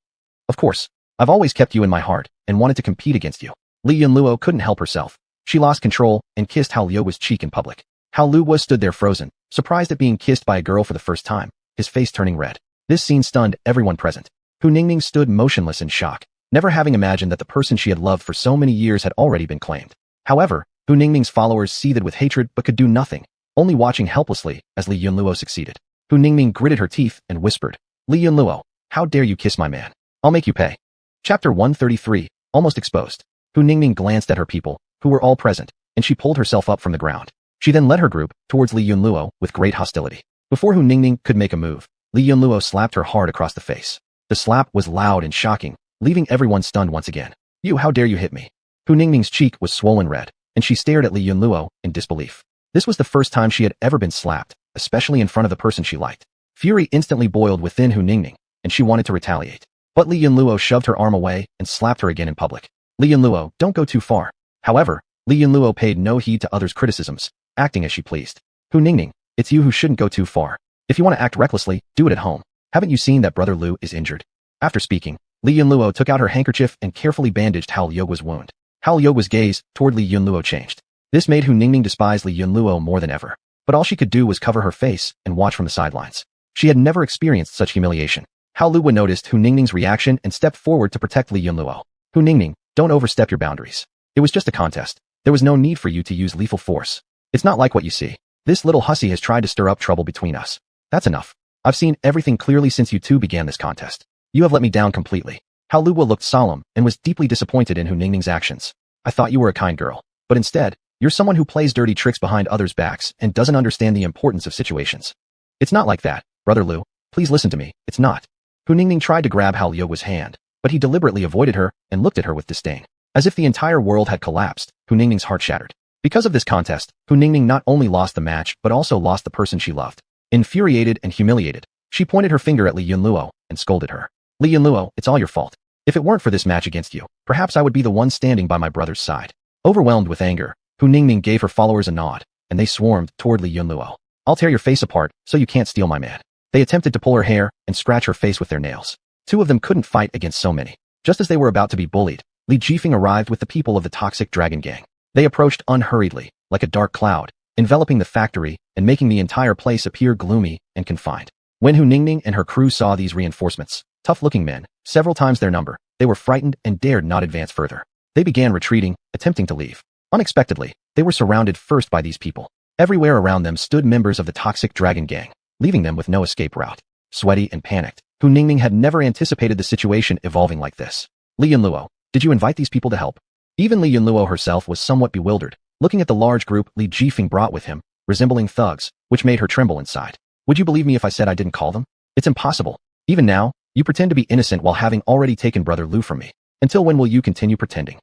[SPEAKER 1] Of course. I've always kept you in my heart and wanted to compete against you. Li Yunluo couldn't help herself. She lost control and kissed Hao Luo's cheek in public. Hao Luo stood there frozen, surprised at being kissed by a girl for the first time, his face turning red. This scene stunned everyone present. Hu Ningning stood motionless in shock, never having imagined that the person she had loved for so many years had already been claimed. However, Hu Ningning's followers seethed with hatred but could do nothing, only watching helplessly as Li Yunluo succeeded. Hu Ningning gritted her teeth and whispered, Li Yunluo, how dare you kiss my man? I'll make you pay. Chapter 133, Almost Exposed. Hu Ningning glanced at her people, who were all present, and she pulled herself up from the ground. She then led her group towards Li Yunluo with great hostility. Before Hu Ningning could make a move, Li Yunluo slapped her hard across the face. The slap was loud and shocking, leaving everyone stunned once again. You, how dare you hit me? Hu Ningning's cheek was swollen red, and she stared at Li Yunluo in disbelief. This was the first time she had ever been slapped, especially in front of the person she liked. Fury instantly boiled within Hu Ningning, and she wanted to retaliate. But Li Yunluo shoved her arm away and slapped her again in public. Li Yunluo, don't go too far. However, Li Yunluo paid no heed to others' criticisms, acting as she pleased. Hu Ningning, it's you who shouldn't go too far. If you want to act recklessly, do it at home. Haven't you seen that Brother Lu is injured? After speaking, Li Yunluo took out her handkerchief and carefully bandaged Hao Luo's wound. Hao Luo's gaze toward Li Yunluo changed. This made Hu Ningning despise Li Yunluo more than ever. But all she could do was cover her face and watch from the sidelines. She had never experienced such humiliation. Hao Luo noticed Hu Ningning's reaction and stepped forward to protect Li Yunluo. Hu Ningning, don't overstep your boundaries. It was just a contest. There was no need for you to use lethal force. It's not like what you see. This little hussy has tried to stir up trouble between us. That's enough. I've seen everything clearly since you two began this contest. You have let me down completely. Hao Luo looked solemn and was deeply disappointed in Hu Ningning's actions. I thought you were a kind girl, but instead, you're someone who plays dirty tricks behind others' backs and doesn't understand the importance of situations. It's not like that, Brother Lu. Please listen to me. It's not. Hu Ningning tried to grab Hao Luo's hand, but he deliberately avoided her and looked at her with disdain. As if the entire world had collapsed, Hu Ningning's heart shattered. Because of this contest, Hu Ningning not only lost the match but also lost the person she loved. Infuriated and humiliated, she pointed her finger at Li Yunluo and scolded her. Li Yunluo, it's all your fault. If it weren't for this match against you, perhaps I would be the one standing by my brother's side. Overwhelmed with anger, Hu Ningning gave her followers a nod, and they swarmed toward Li Yunluo. I'll tear your face apart so you can't steal my man. They attempted to pull her hair and scratch her face with their nails. Two of them couldn't fight against so many. Just as they were about to be bullied, Li Jifeng arrived with the people of the Toxic Dragon Gang. They approached unhurriedly, like a dark cloud, enveloping the factory and making the entire place appear gloomy and confined. When Hu Ningning and her crew saw these reinforcements, tough-looking men, several times their number, they were frightened and dared not advance further. They began retreating, attempting to leave. Unexpectedly, they were surrounded first by these people. Everywhere around them stood members of the Toxic Dragon Gang, leaving them with no escape route. Sweaty and panicked, Hu Ningning had never anticipated the situation evolving like this. Li Yunluo, did you invite these people to help? Even Li Yunluo herself was somewhat bewildered, looking at the large group Li Jifeng brought with him, resembling thugs, which made her tremble inside. Would you believe me if I said I didn't call them? It's impossible. Even now, you pretend to be innocent while having already taken Brother Lu from me. Until when will you continue pretending?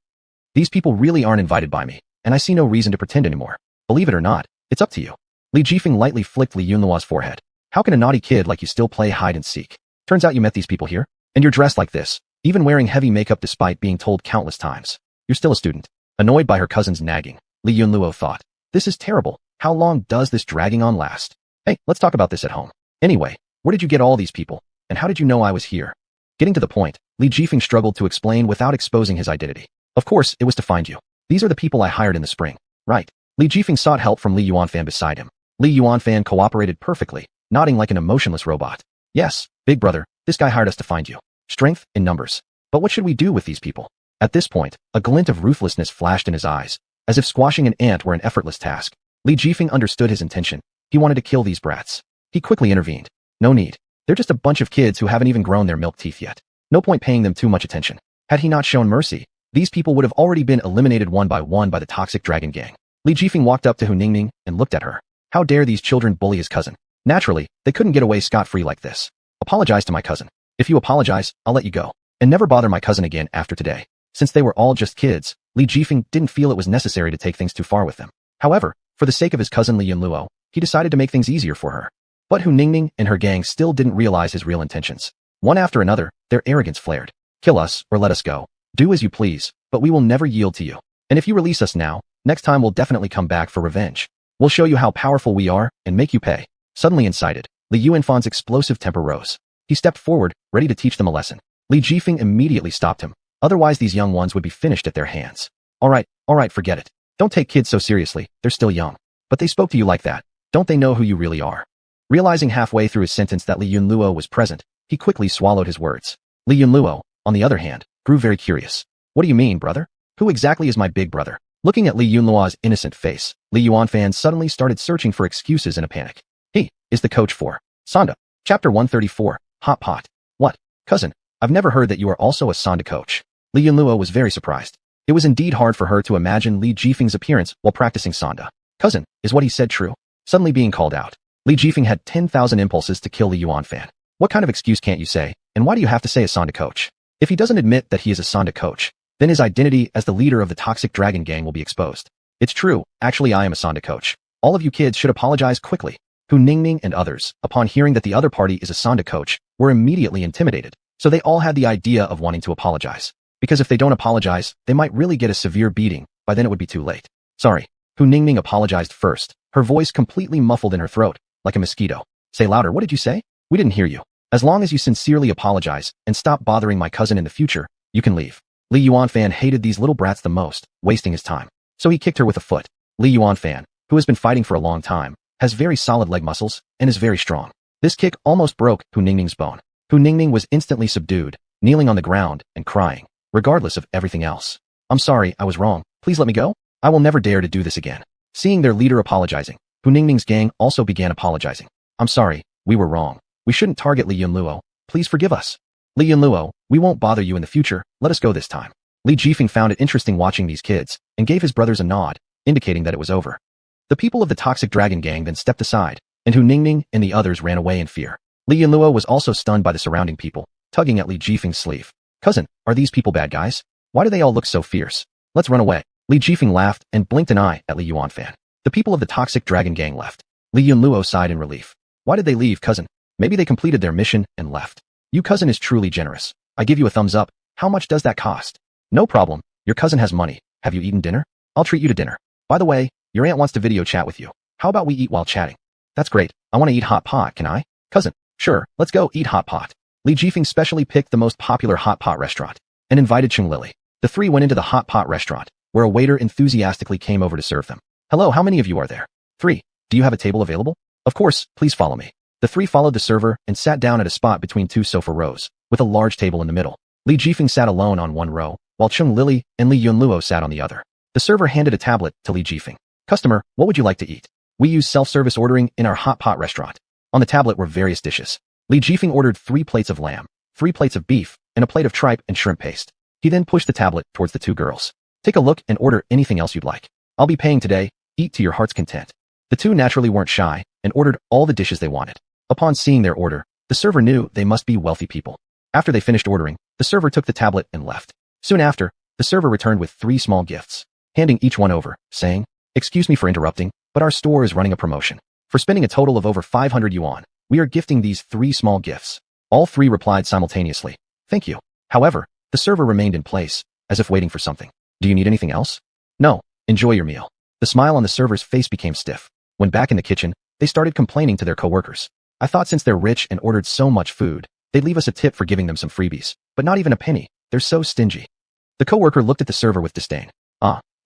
[SPEAKER 1] These people really aren't invited by me, and I see no reason to pretend anymore. Believe it or not, it's up to you. Li Jifeng lightly flicked Li Yunluo's forehead. How can a naughty kid like you still play hide and seek? Turns out you met these people here, and you're dressed like this, even wearing heavy makeup despite being told countless times. You're still a student. Annoyed by her cousin's nagging, Li Yunluo thought, this is terrible. How long does this dragging on last? Hey, let's talk about this at home. Anyway, where did you get all these people, and how did you know I was here? Getting to the point, Li Jifeng struggled to explain without exposing his identity. Of course, it was to find you. These are the people I hired in the spring. Right. Li Jifeng sought help from Li Yuanfan beside him. Li Yuanfan cooperated perfectly, nodding like an emotionless robot. Yes, big brother, this guy hired us to find you. Strength in numbers. But what should we do with these people? At this point, a glint of ruthlessness flashed in his eyes, as if squashing an ant were an effortless task. Li Jifeng understood his intention. He wanted to kill these brats. He quickly intervened. No need. They're just a bunch of kids who haven't even grown their milk teeth yet. No point paying them too much attention. Had he not shown mercy, these people would have already been eliminated one by the Toxic Dragon Gang. Li Jifeng walked up to Hu Ningning and looked at her. How dare these children bully his cousin? Naturally, they couldn't get away scot-free like this. Apologize to my cousin. If you apologize, I'll let you go. And never bother my cousin again after today. Since they were all just kids, Li Jifeng didn't feel it was necessary to take things too far with them. However, for the sake of his cousin Li Yunluo, he decided to make things easier for her. But Hu Ningning and her gang still didn't realize his real intentions. One after another, their arrogance flared. Kill us or let us go. Do as you please, but we will never yield to you. And if you release us now, next time we'll definitely come back for revenge. We'll show you how powerful we are and make you pay. Suddenly incited, Li Yuanfan's explosive temper rose. He stepped forward, ready to teach them a lesson. Li Jifeng immediately stopped him. Otherwise these young ones would be finished at their hands. All right, forget it. Don't take kids so seriously, they're still young. But they spoke to you like that. Don't they know who you really are? Realizing halfway through his sentence that Li Yunluo was present, he quickly swallowed his words. Li Yunluo, on the other hand, grew very curious. What do you mean, brother? Who exactly is my big brother? Looking at Li Yunluo's innocent face, Li Yuanfan suddenly started searching for excuses in a panic. He is the coach for Sanda. Chapter 134, Hot Pot. What? Cousin, I've never heard that you are also a Sanda coach. Li Yunluo was very surprised. It was indeed hard for her to imagine Li Jifeng's appearance while practicing Sanda. Cousin, is what he said true? Suddenly being called out. Li Jifeng had 10,000 impulses to kill Li Yuanfan. What kind of excuse can't you say, and why do you have to say a Sanda coach? If he doesn't admit that he is a Sanda coach, then his identity as the leader of the toxic dragon gang will be exposed. It's true, actually I am a Sanda coach. All of you kids should apologize quickly. Hu Ningning and others, upon hearing that the other party is a Sanda coach, were immediately intimidated, so they all had the idea of wanting to apologize. Because if they don't apologize, they might really get a severe beating, by then it would be too late. Sorry. Hu Ningning apologized first, her voice completely muffled in her throat, like a mosquito. Say louder, what did you say? We didn't hear you. As long as you sincerely apologize and stop bothering my cousin in the future, you can leave. Li Yuanfan hated these little brats the most, wasting his time. So he kicked her with a foot. Li Yuanfan, who has been fighting for a long time, has very solid leg muscles, and is very strong. This kick almost broke Hu Ningning's bone. Hu Ningning was instantly subdued, kneeling on the ground and crying, regardless of everything else. I'm sorry, I was wrong. Please let me go. I will never dare to do this again. Seeing their leader apologizing, Hu Ningning's gang also began apologizing. I'm sorry, we were wrong. We shouldn't target Li Yunluo. Please forgive us. Li Yunluo, we won't bother you in the future, let us go this time. Li Jifeng found it interesting watching these kids, and gave his brothers a nod, indicating that it was over. The people of the toxic dragon gang then stepped aside, and Hu Ningning and the others ran away in fear. Li Yunluo was also stunned by the surrounding people, tugging at Li Jifeng's sleeve. Cousin, are these people bad guys? Why do they all look so fierce? Let's run away. Li Jifeng laughed and blinked an eye at Li Yuanfan. The people of the toxic dragon gang left. Li Yunluo sighed in relief. Why did they leave, cousin? Maybe they completed their mission and left. You cousin is truly generous. I give you a thumbs up. How much does that cost? No problem. Your cousin has money. Have you eaten dinner? I'll treat you to dinner. By the way, your aunt wants to video chat with you. How about we eat while chatting? That's great. I want to eat hot pot, can I? Cousin, sure, let's go eat hot pot. Li Jifeng specially picked the most popular hot pot restaurant and invited Chung Lily. The three went into the hot pot restaurant, where a waiter enthusiastically came over to serve them. Hello, how many of you are there? 3. Do you have a table available? Of course, please follow me. The three followed the server and sat down at a spot between two sofa rows, with a large table in the middle. Li Jifeng sat alone on one row, while Chung Lily and Li Yunluo sat on the other. The server handed a tablet to Li Jifeng. Customer, what would you like to eat? We use self-service ordering in our hot pot restaurant. On the tablet were various dishes. Li Jifeng ordered 3 plates of lamb, 3 plates of beef, and a plate of tripe and shrimp paste. He then pushed the tablet towards the two girls. Take a look and order anything else you'd like. I'll be paying today. Eat to your heart's content. The two naturally weren't shy and ordered all the dishes they wanted. Upon seeing their order, the server knew they must be wealthy people. After they finished ordering, the server took the tablet and left. Soon after, the server returned with 3 small gifts, handing each one over, saying, "Excuse me for interrupting, but our store is running a promotion. For spending a total of over 500 yuan, we are gifting these 3 small gifts." All 3 replied simultaneously, "Thank you." However, the server remained in place, as if waiting for something. "Do you need anything else?" "No, enjoy your meal." The smile on the server's face became stiff. When back in the kitchen, they started complaining to their coworkers. "I thought since they're rich and ordered so much food, they'd leave us a tip for giving them some freebies, but not even a penny. They're so stingy." The coworker looked at the server with disdain.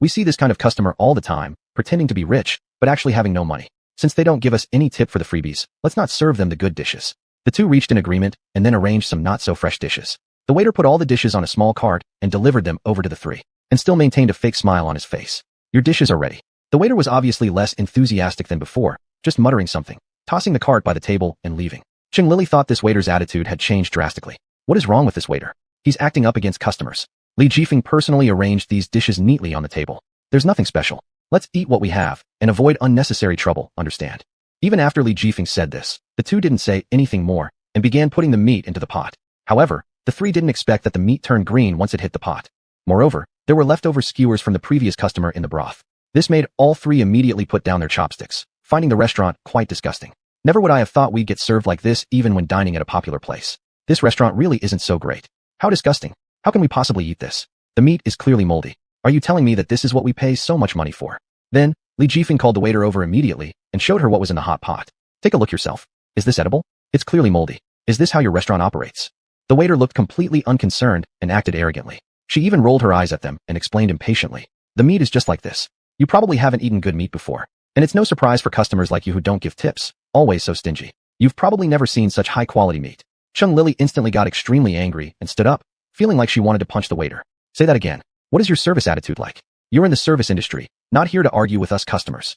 [SPEAKER 1] We see this kind of customer all the time, pretending to be rich, but actually having no money. Since they don't give us any tip for the freebies, let's not serve them the good dishes." The two reached an agreement and then arranged some not-so-fresh dishes. The waiter put all the dishes on a small cart and delivered them over to the 3, and still maintained a fake smile on his face. "Your dishes are ready." The waiter was obviously less enthusiastic than before, just muttering something, tossing the cart by the table and leaving. Chung Lily thought this waiter's attitude had changed drastically. What is wrong with this waiter? He's acting up against customers. Li Jifeng personally arranged these dishes neatly on the table. There's nothing special. Let's eat what we have and avoid unnecessary trouble, understand? Even after Li Jifeng said this, the two didn't say anything more and began putting the meat into the pot. However, the 3 didn't expect that the meat turned green once it hit the pot. Moreover, there were leftover skewers from the previous customer in the broth. This made all 3 immediately put down their chopsticks, finding the restaurant quite disgusting. Never would I have thought we'd get served like this even when dining at a popular place. This restaurant really isn't so great. How disgusting. How can we possibly eat this? The meat is clearly moldy. Are you telling me that this is what we pay so much money for? Then, Li Jifeng called the waiter over immediately and showed her what was in the hot pot. Take a look yourself. Is this edible? It's clearly moldy. Is this how your restaurant operates? The waiter looked completely unconcerned and acted arrogantly. She even rolled her eyes at them and explained impatiently. The meat is just like this. You probably haven't eaten good meat before. And it's no surprise for customers like you who don't give tips, always so stingy. You've probably never seen such high-quality meat. Chung Lily instantly got extremely angry and stood up, feeling like she wanted to punch the waiter. Say that again. What is your service attitude like? You're in the service industry, not here to argue with us customers.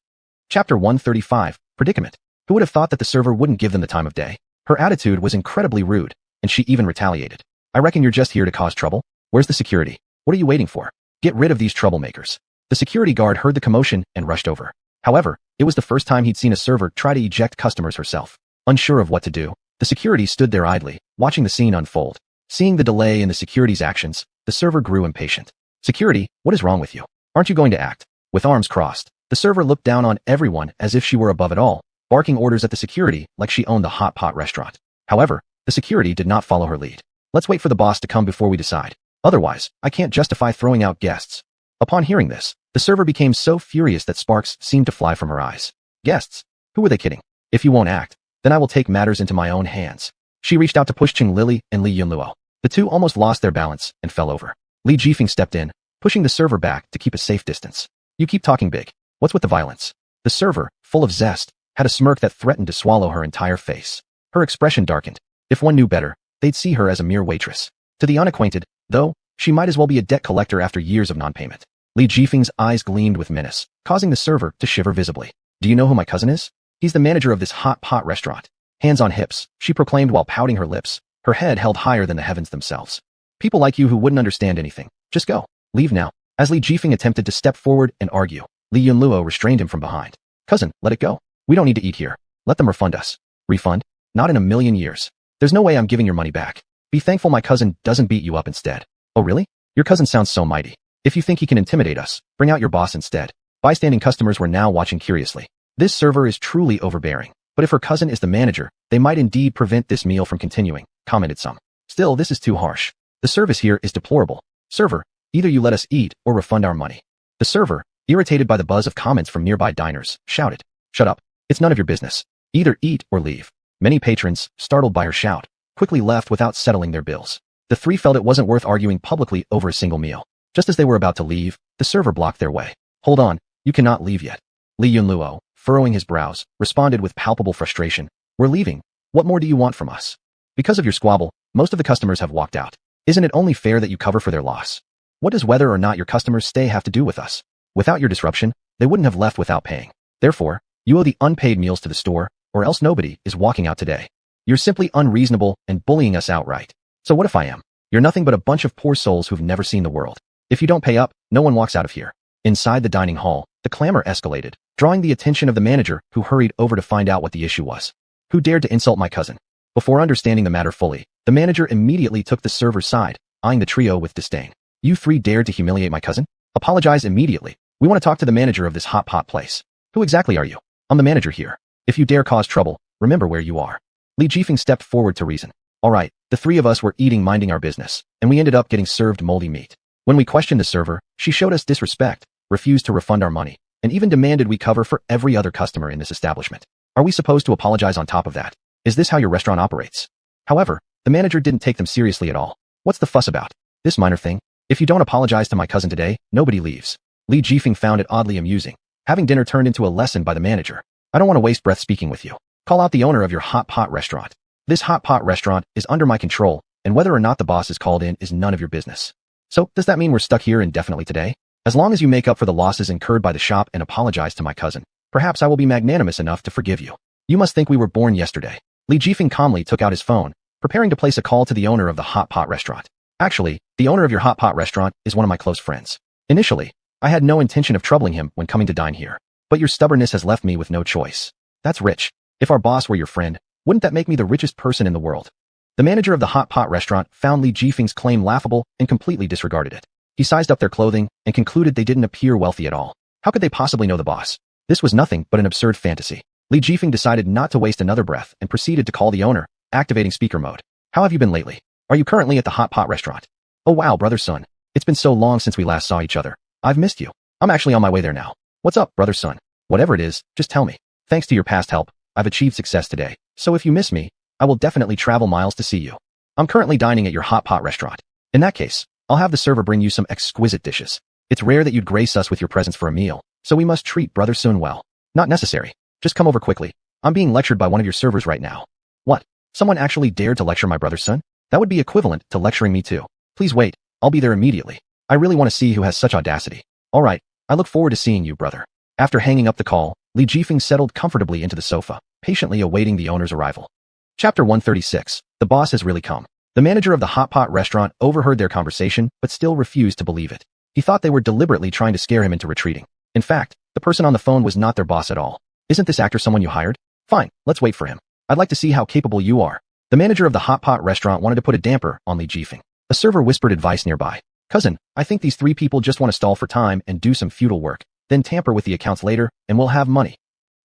[SPEAKER 1] Chapter 135, Predicament. Who would have thought that the server wouldn't give them the time of day? Her attitude was incredibly rude, and she even retaliated. I reckon you're just here to cause trouble? Where's the security? What are you waiting for? Get rid of these troublemakers. The security guard heard the commotion and rushed over. However, it was the first time he'd seen a server try to eject customers herself. Unsure of what to do, the security stood there idly, watching the scene unfold. Seeing the delay in the security's actions, the server grew impatient. Security, what is wrong with you? Aren't you going to act? With arms crossed, the server looked down on everyone as if she were above it all, barking orders at the security like she owned the hot pot restaurant. However, the security did not follow her lead. Let's wait for the boss to come before we decide. Otherwise, I can't justify throwing out guests. Upon hearing this, the server became so furious that sparks seemed to fly from her eyes. Guests? Who were they kidding? If you won't act, then I will take matters into my own hands. She reached out to push Chung Lily and Li Yunluo. The two almost lost their balance and fell over. Li Jifeng stepped in, pushing the server back to keep a safe distance. You keep talking big. What's with the violence? The server, full of zest, had a smirk that threatened to swallow her entire face. Her expression darkened. If one knew better, they'd see her as a mere waitress. To the unacquainted, though, she might as well be a debt collector after years of non-payment. Li Jifeng's eyes gleamed with menace, causing the server to shiver visibly. Do you know who my cousin is? He's the manager of this hot pot restaurant. Hands on hips, she proclaimed while pouting her lips, her head held higher than the heavens themselves. People like you who wouldn't understand anything. Just go. Leave now. As Li Jifeng attempted to step forward and argue, Li Yunluo restrained him from behind. Cousin, let it go. We don't need to eat here. Let them refund us. Refund? Not in a million years. There's no way I'm giving your money back. Be thankful my cousin doesn't beat you up instead. Oh really? Your cousin sounds so mighty. If you think he can intimidate us, bring out your boss instead. Bystanding customers were now watching curiously. This server is truly overbearing. But if her cousin is the manager, they might indeed prevent this meal from continuing, commented some. Still, this is too harsh. The service here is deplorable. Server, either you let us eat or refund our money. The server, irritated by the buzz of comments from nearby diners, shouted. Shut up. It's none of your business. Either eat or leave. Many patrons, startled by her shout, quickly left without settling their bills. The three felt it wasn't worth arguing publicly over a single meal. Just as they were about to leave, the server blocked their way. Hold on, you cannot leave yet. Li Yunluo, furrowing his brows, responded with palpable frustration. We're leaving. What more do you want from us? Because of your squabble, most of the customers have walked out. Isn't it only fair that you cover for their loss? What does whether or not your customers stay have to do with us? Without your disruption, they wouldn't have left without paying. Therefore, you owe the unpaid meals to the store, or else nobody is walking out today. You're simply unreasonable and bullying us outright. So what if I am? You're nothing but a bunch of poor souls who've never seen the world. If you don't pay up, no one walks out of here. Inside the dining hall, the clamor escalated, drawing the attention of the manager who hurried over to find out what the issue was. Who dared to insult my cousin? Before understanding the matter fully, the manager immediately took the server's side, eyeing the trio with disdain. You three dared to humiliate my cousin? Apologize immediately. We want to talk to the manager of this hot pot place. Who exactly are you? I'm the manager here. If you dare cause trouble, remember where you are. Li Jifeng stepped forward to reason. All right, the three of us were eating minding our business, and we ended up getting served moldy meat. When we questioned the server, she showed us disrespect, refused to refund our money, and even demanded we cover for every other customer in this establishment. Are we supposed to apologize on top of that? Is this how your restaurant operates? However, the manager didn't take them seriously at all. What's the fuss about? This minor thing? If you don't apologize to my cousin today, nobody leaves. Li Jifeng found it oddly amusing. Having dinner turned into a lesson by the manager. I don't want to waste breath speaking with you. Call out the owner of your hot pot restaurant. This hot pot restaurant is under my control, and whether or not the boss is called in is none of your business. So, does that mean we're stuck here indefinitely today? As long as you make up for the losses incurred by the shop and apologize to my cousin, perhaps I will be magnanimous enough to forgive you. You must think we were born yesterday. Li Jifeng calmly took out his phone, preparing to place a call to the owner of the hot pot restaurant. Actually, the owner of your hot pot restaurant is one of my close friends. Initially, I had no intention of troubling him when coming to dine here, but your stubbornness has left me with no choice. That's rich. If our boss were your friend, wouldn't that make me the richest person in the world? The manager of the hot pot restaurant found Li Jifeng's claim laughable and completely disregarded it. He sized up their clothing and concluded they didn't appear wealthy at all. How could they possibly know the boss? This was nothing but an absurd fantasy. Li Jifeng decided not to waste another breath and proceeded to call the owner, activating speaker mode. How have you been lately? Are you currently at the hot pot restaurant? Oh wow, brother Sun. It's been so long since we last saw each other. I've missed you. I'm actually on my way there now. What's up, brother Sun? Whatever it is, just tell me. Thanks to your past help, I've achieved success today. So if you miss me, I will definitely travel miles to see you. I'm currently dining at your hot pot restaurant. In that case, I'll have the server bring you some exquisite dishes. It's rare that you'd grace us with your presence for a meal, so we must treat Brother Sun well. Not necessary. Just come over quickly. I'm being lectured by one of your servers right now. What? Someone actually dared to lecture my brother Sun? That would be equivalent to lecturing me too. Please wait. I'll be there immediately. I really want to see who has such audacity. All right. I look forward to seeing you, brother. After hanging up the call, Li Jifeng settled comfortably into the sofa, patiently awaiting the owner's arrival. Chapter 136. The boss has really come. The manager of the hot pot restaurant overheard their conversation, but still refused to believe it. He thought they were deliberately trying to scare him into retreating. In fact, the person on the phone was not their boss at all. Isn't this actor someone you hired? Fine, let's wait for him. I'd like to see how capable you are. The manager of the hot pot restaurant wanted to put a damper on Li Jifeng. A server whispered advice nearby. Cousin, I think these three people just want to stall for time and do some futile work, then tamper with the accounts later, and we'll have money.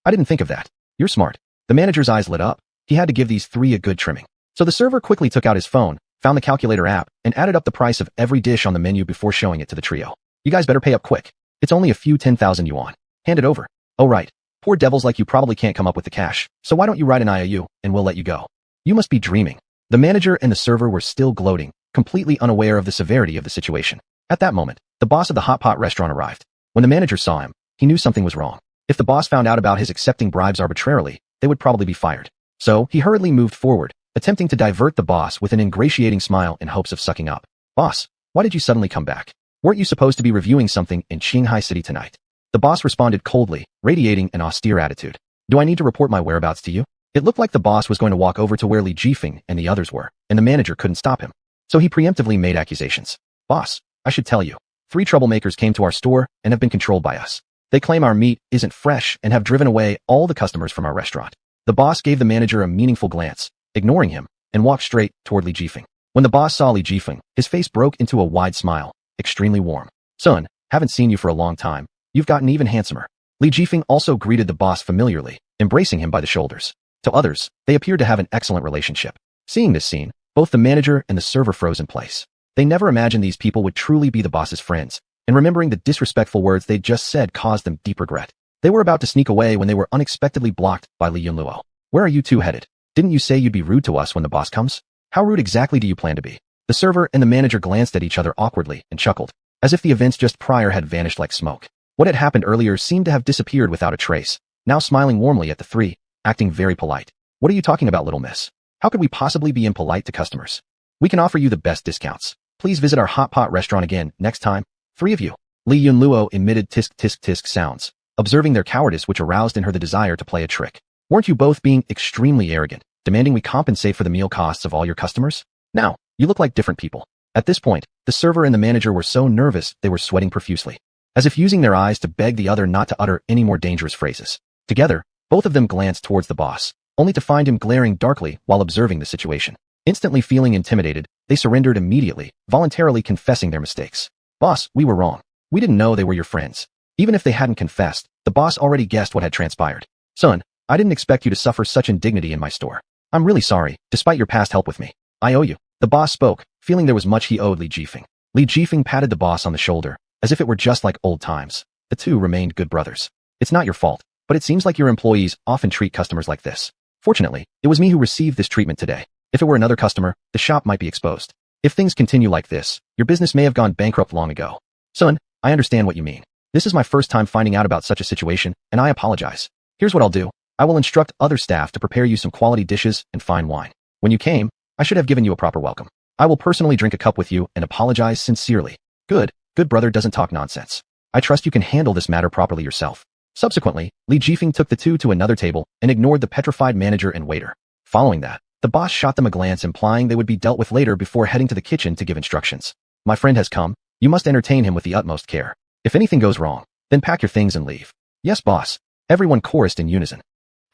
[SPEAKER 1] I didn't think of that. You're smart. The manager's eyes lit up. He had to give these three a good trimming. So the server quickly took out his phone, found the calculator app, and added up the price of every dish on the menu before showing it to the trio. You guys better pay up quick. It's only a few 10,000 yuan. Hand it over. Oh right. Poor devils like you probably can't come up with the cash, so why don't you write an IOU, and we'll let you go. You must be dreaming. The manager and the server were still gloating, completely unaware of the severity of the situation. At that moment, the boss of the hot pot restaurant arrived. When the manager saw him, he knew something was wrong. If the boss found out about his accepting bribes arbitrarily, they would probably be fired. So, he hurriedly moved forward, attempting to divert the boss with an ingratiating smile in hopes of sucking up. Boss, why did you suddenly come back? Weren't you supposed to be reviewing something in Qinghai City tonight? The boss responded coldly, radiating an austere attitude. Do I need to report my whereabouts to you? It looked like the boss was going to walk over to where Li Jifeng and the others were, and the manager couldn't stop him. So he preemptively made accusations. Boss, I should tell you. 3 troublemakers came to our store and have been controlled by us. They claim our meat isn't fresh and have driven away all the customers from our restaurant. The boss gave the manager a meaningful glance, ignoring him, and walked straight toward Li Jifeng. When the boss saw Li Jifeng, his face broke into a wide smile, extremely warm. Son, haven't seen you for a long time. You've gotten even handsomer. Li Jifeng also greeted the boss familiarly, embracing him by the shoulders. To others, they appeared to have an excellent relationship. Seeing this scene, both the manager and the server froze in place. They never imagined these people would truly be the boss's friends, and remembering the disrespectful words they'd just said caused them deep regret. They were about to sneak away when they were unexpectedly blocked by Li Yunluo. Where are you two headed? Didn't you say you'd be rude to us when the boss comes? How rude exactly do you plan to be? The server and the manager glanced at each other awkwardly and chuckled, as if the events just prior had vanished like smoke. What had happened earlier seemed to have disappeared without a trace, now smiling warmly at the three, acting very polite. What are you talking about, little miss? How could we possibly be impolite to customers? We can offer you the best discounts. Please visit our hot pot restaurant again next time. 3 of you. Li Yunluo emitted tisk tisk tisk sounds, observing their cowardice which aroused in her the desire to play a trick. Weren't you both being extremely arrogant, demanding we compensate for the meal costs of all your customers? Now, you look like different people. At this point, the server and the manager were so nervous they were sweating profusely, as if using their eyes to beg the other not to utter any more dangerous phrases. Together, both of them glanced towards the boss, only to find him glaring darkly while observing the situation. Instantly feeling intimidated, they surrendered immediately, voluntarily confessing their mistakes. Boss, we were wrong. We didn't know they were your friends. Even if they hadn't confessed, the boss already guessed what had transpired. Son, I didn't expect you to suffer such indignity in my store. I'm really sorry, despite your past help with me. I owe you. The boss spoke, feeling there was much he owed Li Jifeng. Li Jifeng patted the boss on the shoulder, as if it were just like old times. The two remained good brothers. It's not your fault, but it seems like your employees often treat customers like this. Fortunately, it was me who received this treatment today. If it were another customer, the shop might be exposed. If things continue like this, your business may have gone bankrupt long ago. Son, I understand what you mean. This is my first time finding out about such a situation, and I apologize. Here's what I'll do. I will instruct other staff to prepare you some quality dishes and fine wine. When you came, I should have given you a proper welcome. I will personally drink a cup with you and apologize sincerely. Good brother doesn't talk nonsense. I trust you can handle this matter properly yourself. Subsequently, Li Jifeng took the two to another table and ignored the petrified manager and waiter. Following that, the boss shot them a glance implying they would be dealt with later before heading to the kitchen to give instructions. My friend has come. You must entertain him with the utmost care. If anything goes wrong, then pack your things and leave. Yes, boss. Everyone chorused in unison.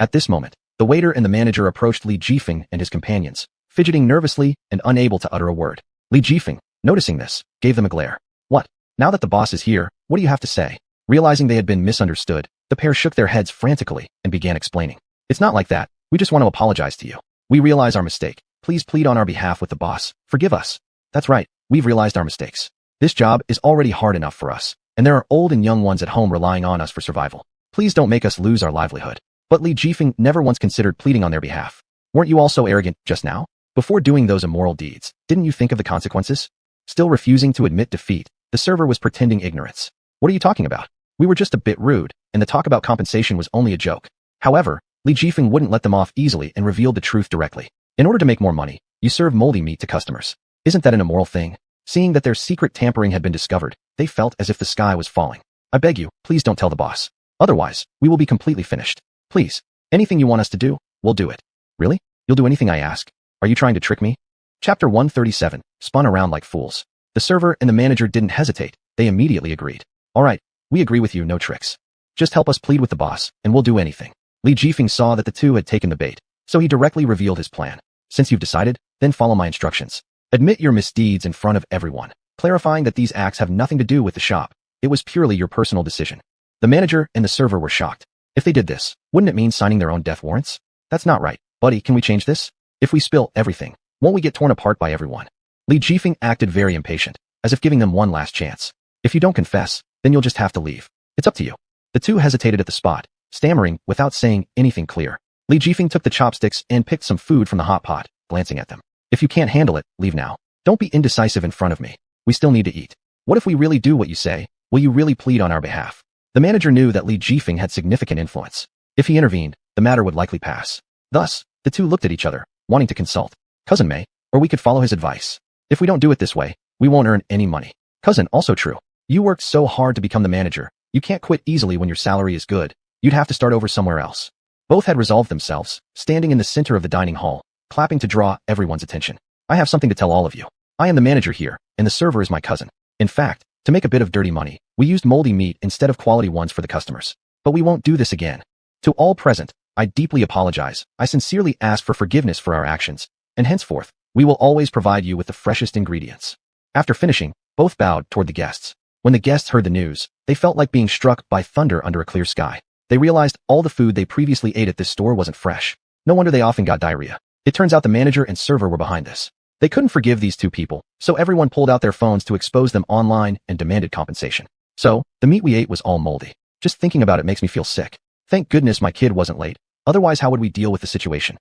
[SPEAKER 1] At this moment, the waiter and the manager approached Li Jifeng and his companions, fidgeting nervously and unable to utter a word. Li Jifeng, noticing this, gave them a glare. What? Now that the boss is here, what do you have to say? Realizing they had been misunderstood, the pair shook their heads frantically and began explaining. It's not like that. We just want to apologize to you. We realize our mistake. Please plead on our behalf with the boss. Forgive us. That's right. We've realized our mistakes. This job is already hard enough for us, and there are old and young ones at home relying on us for survival. Please don't make us lose our livelihood. But Li Jifeng never once considered pleading on their behalf. Weren't you all so arrogant just now? Before doing those immoral deeds, didn't you think of the consequences? Still refusing to admit defeat, the server was pretending ignorance. What are you talking about? We were just a bit rude, and the talk about compensation was only a joke. However, Li Jifeng wouldn't let them off easily and revealed the truth directly. In order to make more money, you serve moldy meat to customers. Isn't that an immoral thing? Seeing that their secret tampering had been discovered, they felt as if the sky was falling. I beg you, please don't tell the boss. Otherwise, we will be completely finished. Please, anything you want us to do, we'll do it. Really? You'll do anything I ask? Are you trying to trick me? Chapter 137, spun around like fools. The server and the manager didn't hesitate, they immediately agreed. All right, we agree with you, no tricks. Just help us plead with the boss, and we'll do anything. Li Jifeng saw that the two had taken the bait, so he directly revealed his plan. Since you've decided, then follow my instructions. Admit your misdeeds in front of everyone, clarifying that these acts have nothing to do with the shop. It was purely your personal decision. The manager and the server were shocked. If they did this, wouldn't it mean signing their own death warrants? That's not right. Buddy, can we change this? If we spill everything, won't we get torn apart by everyone? Li Jifeng acted very impatient, as if giving them one last chance. If you don't confess, then you'll just have to leave. It's up to you. The two hesitated at the spot, stammering without saying anything clear. Li Jifeng took the chopsticks and picked some food from the hot pot, glancing at them. If you can't handle it, leave now. Don't be indecisive in front of me. We still need to eat. What if we really do what you say? Will you really plead on our behalf? The manager knew that Li Jifeng had significant influence. If he intervened, the matter would likely pass. Thus, the two looked at each other, wanting to consult. Cousin may, or we could follow his advice. If we don't do it this way, we won't earn any money. Cousin, also true. You worked so hard to become the manager. You can't quit easily when your salary is good. You'd have to start over somewhere else. Both had resolved themselves, standing in the center of the dining hall, clapping to draw everyone's attention. I have something to tell all of you. I am the manager here, and the server is my cousin. In fact, to make a bit of dirty money, we used moldy meat instead of quality ones for the customers. But we won't do this again. To all present, I deeply apologize. I sincerely ask for forgiveness for our actions, and henceforth, we will always provide you with the freshest ingredients. After finishing, both bowed toward the guests. When the guests heard the news, they felt like being struck by thunder under a clear sky. They realized all the food they previously ate at this store wasn't fresh. No wonder they often got diarrhea. It turns out the manager and server were behind this. They couldn't forgive these two people, so everyone pulled out their phones to expose them online and demanded compensation. So, the meat we ate was all moldy. Just thinking about it makes me feel sick. Thank goodness my kid wasn't late. Otherwise, how would we deal with the situation?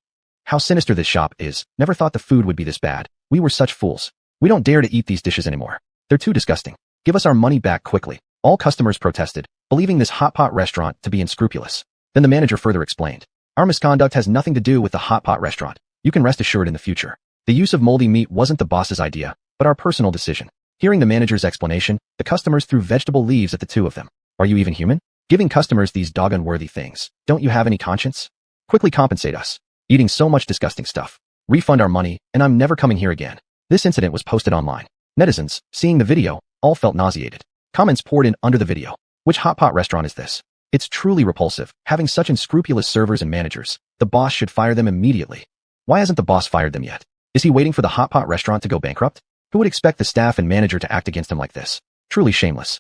[SPEAKER 1] How sinister this shop is. Never thought the food would be this bad. We were such fools. We don't dare to eat these dishes anymore. They're too disgusting. Give us our money back quickly. All customers protested, believing this hot pot restaurant to be unscrupulous. Then the manager further explained. Our misconduct has nothing to do with the hot pot restaurant. You can rest assured in the future. The use of moldy meat wasn't the boss's idea, but our personal decision. Hearing the manager's explanation, the customers threw vegetable leaves at the two of them. Are you even human? Giving customers these dog-unworthy things. Don't you have any conscience? Quickly compensate us. Eating so much disgusting stuff. Refund our money, and I'm never coming here again. This incident was posted online. Netizens, seeing the video, all felt nauseated. Comments poured in under the video. Which hot pot restaurant is this? It's truly repulsive, having such unscrupulous servers and managers. The boss should fire them immediately. Why hasn't the boss fired them yet? Is he waiting for the hot pot restaurant to go bankrupt? Who would expect the staff and manager to act against him like this? Truly shameless.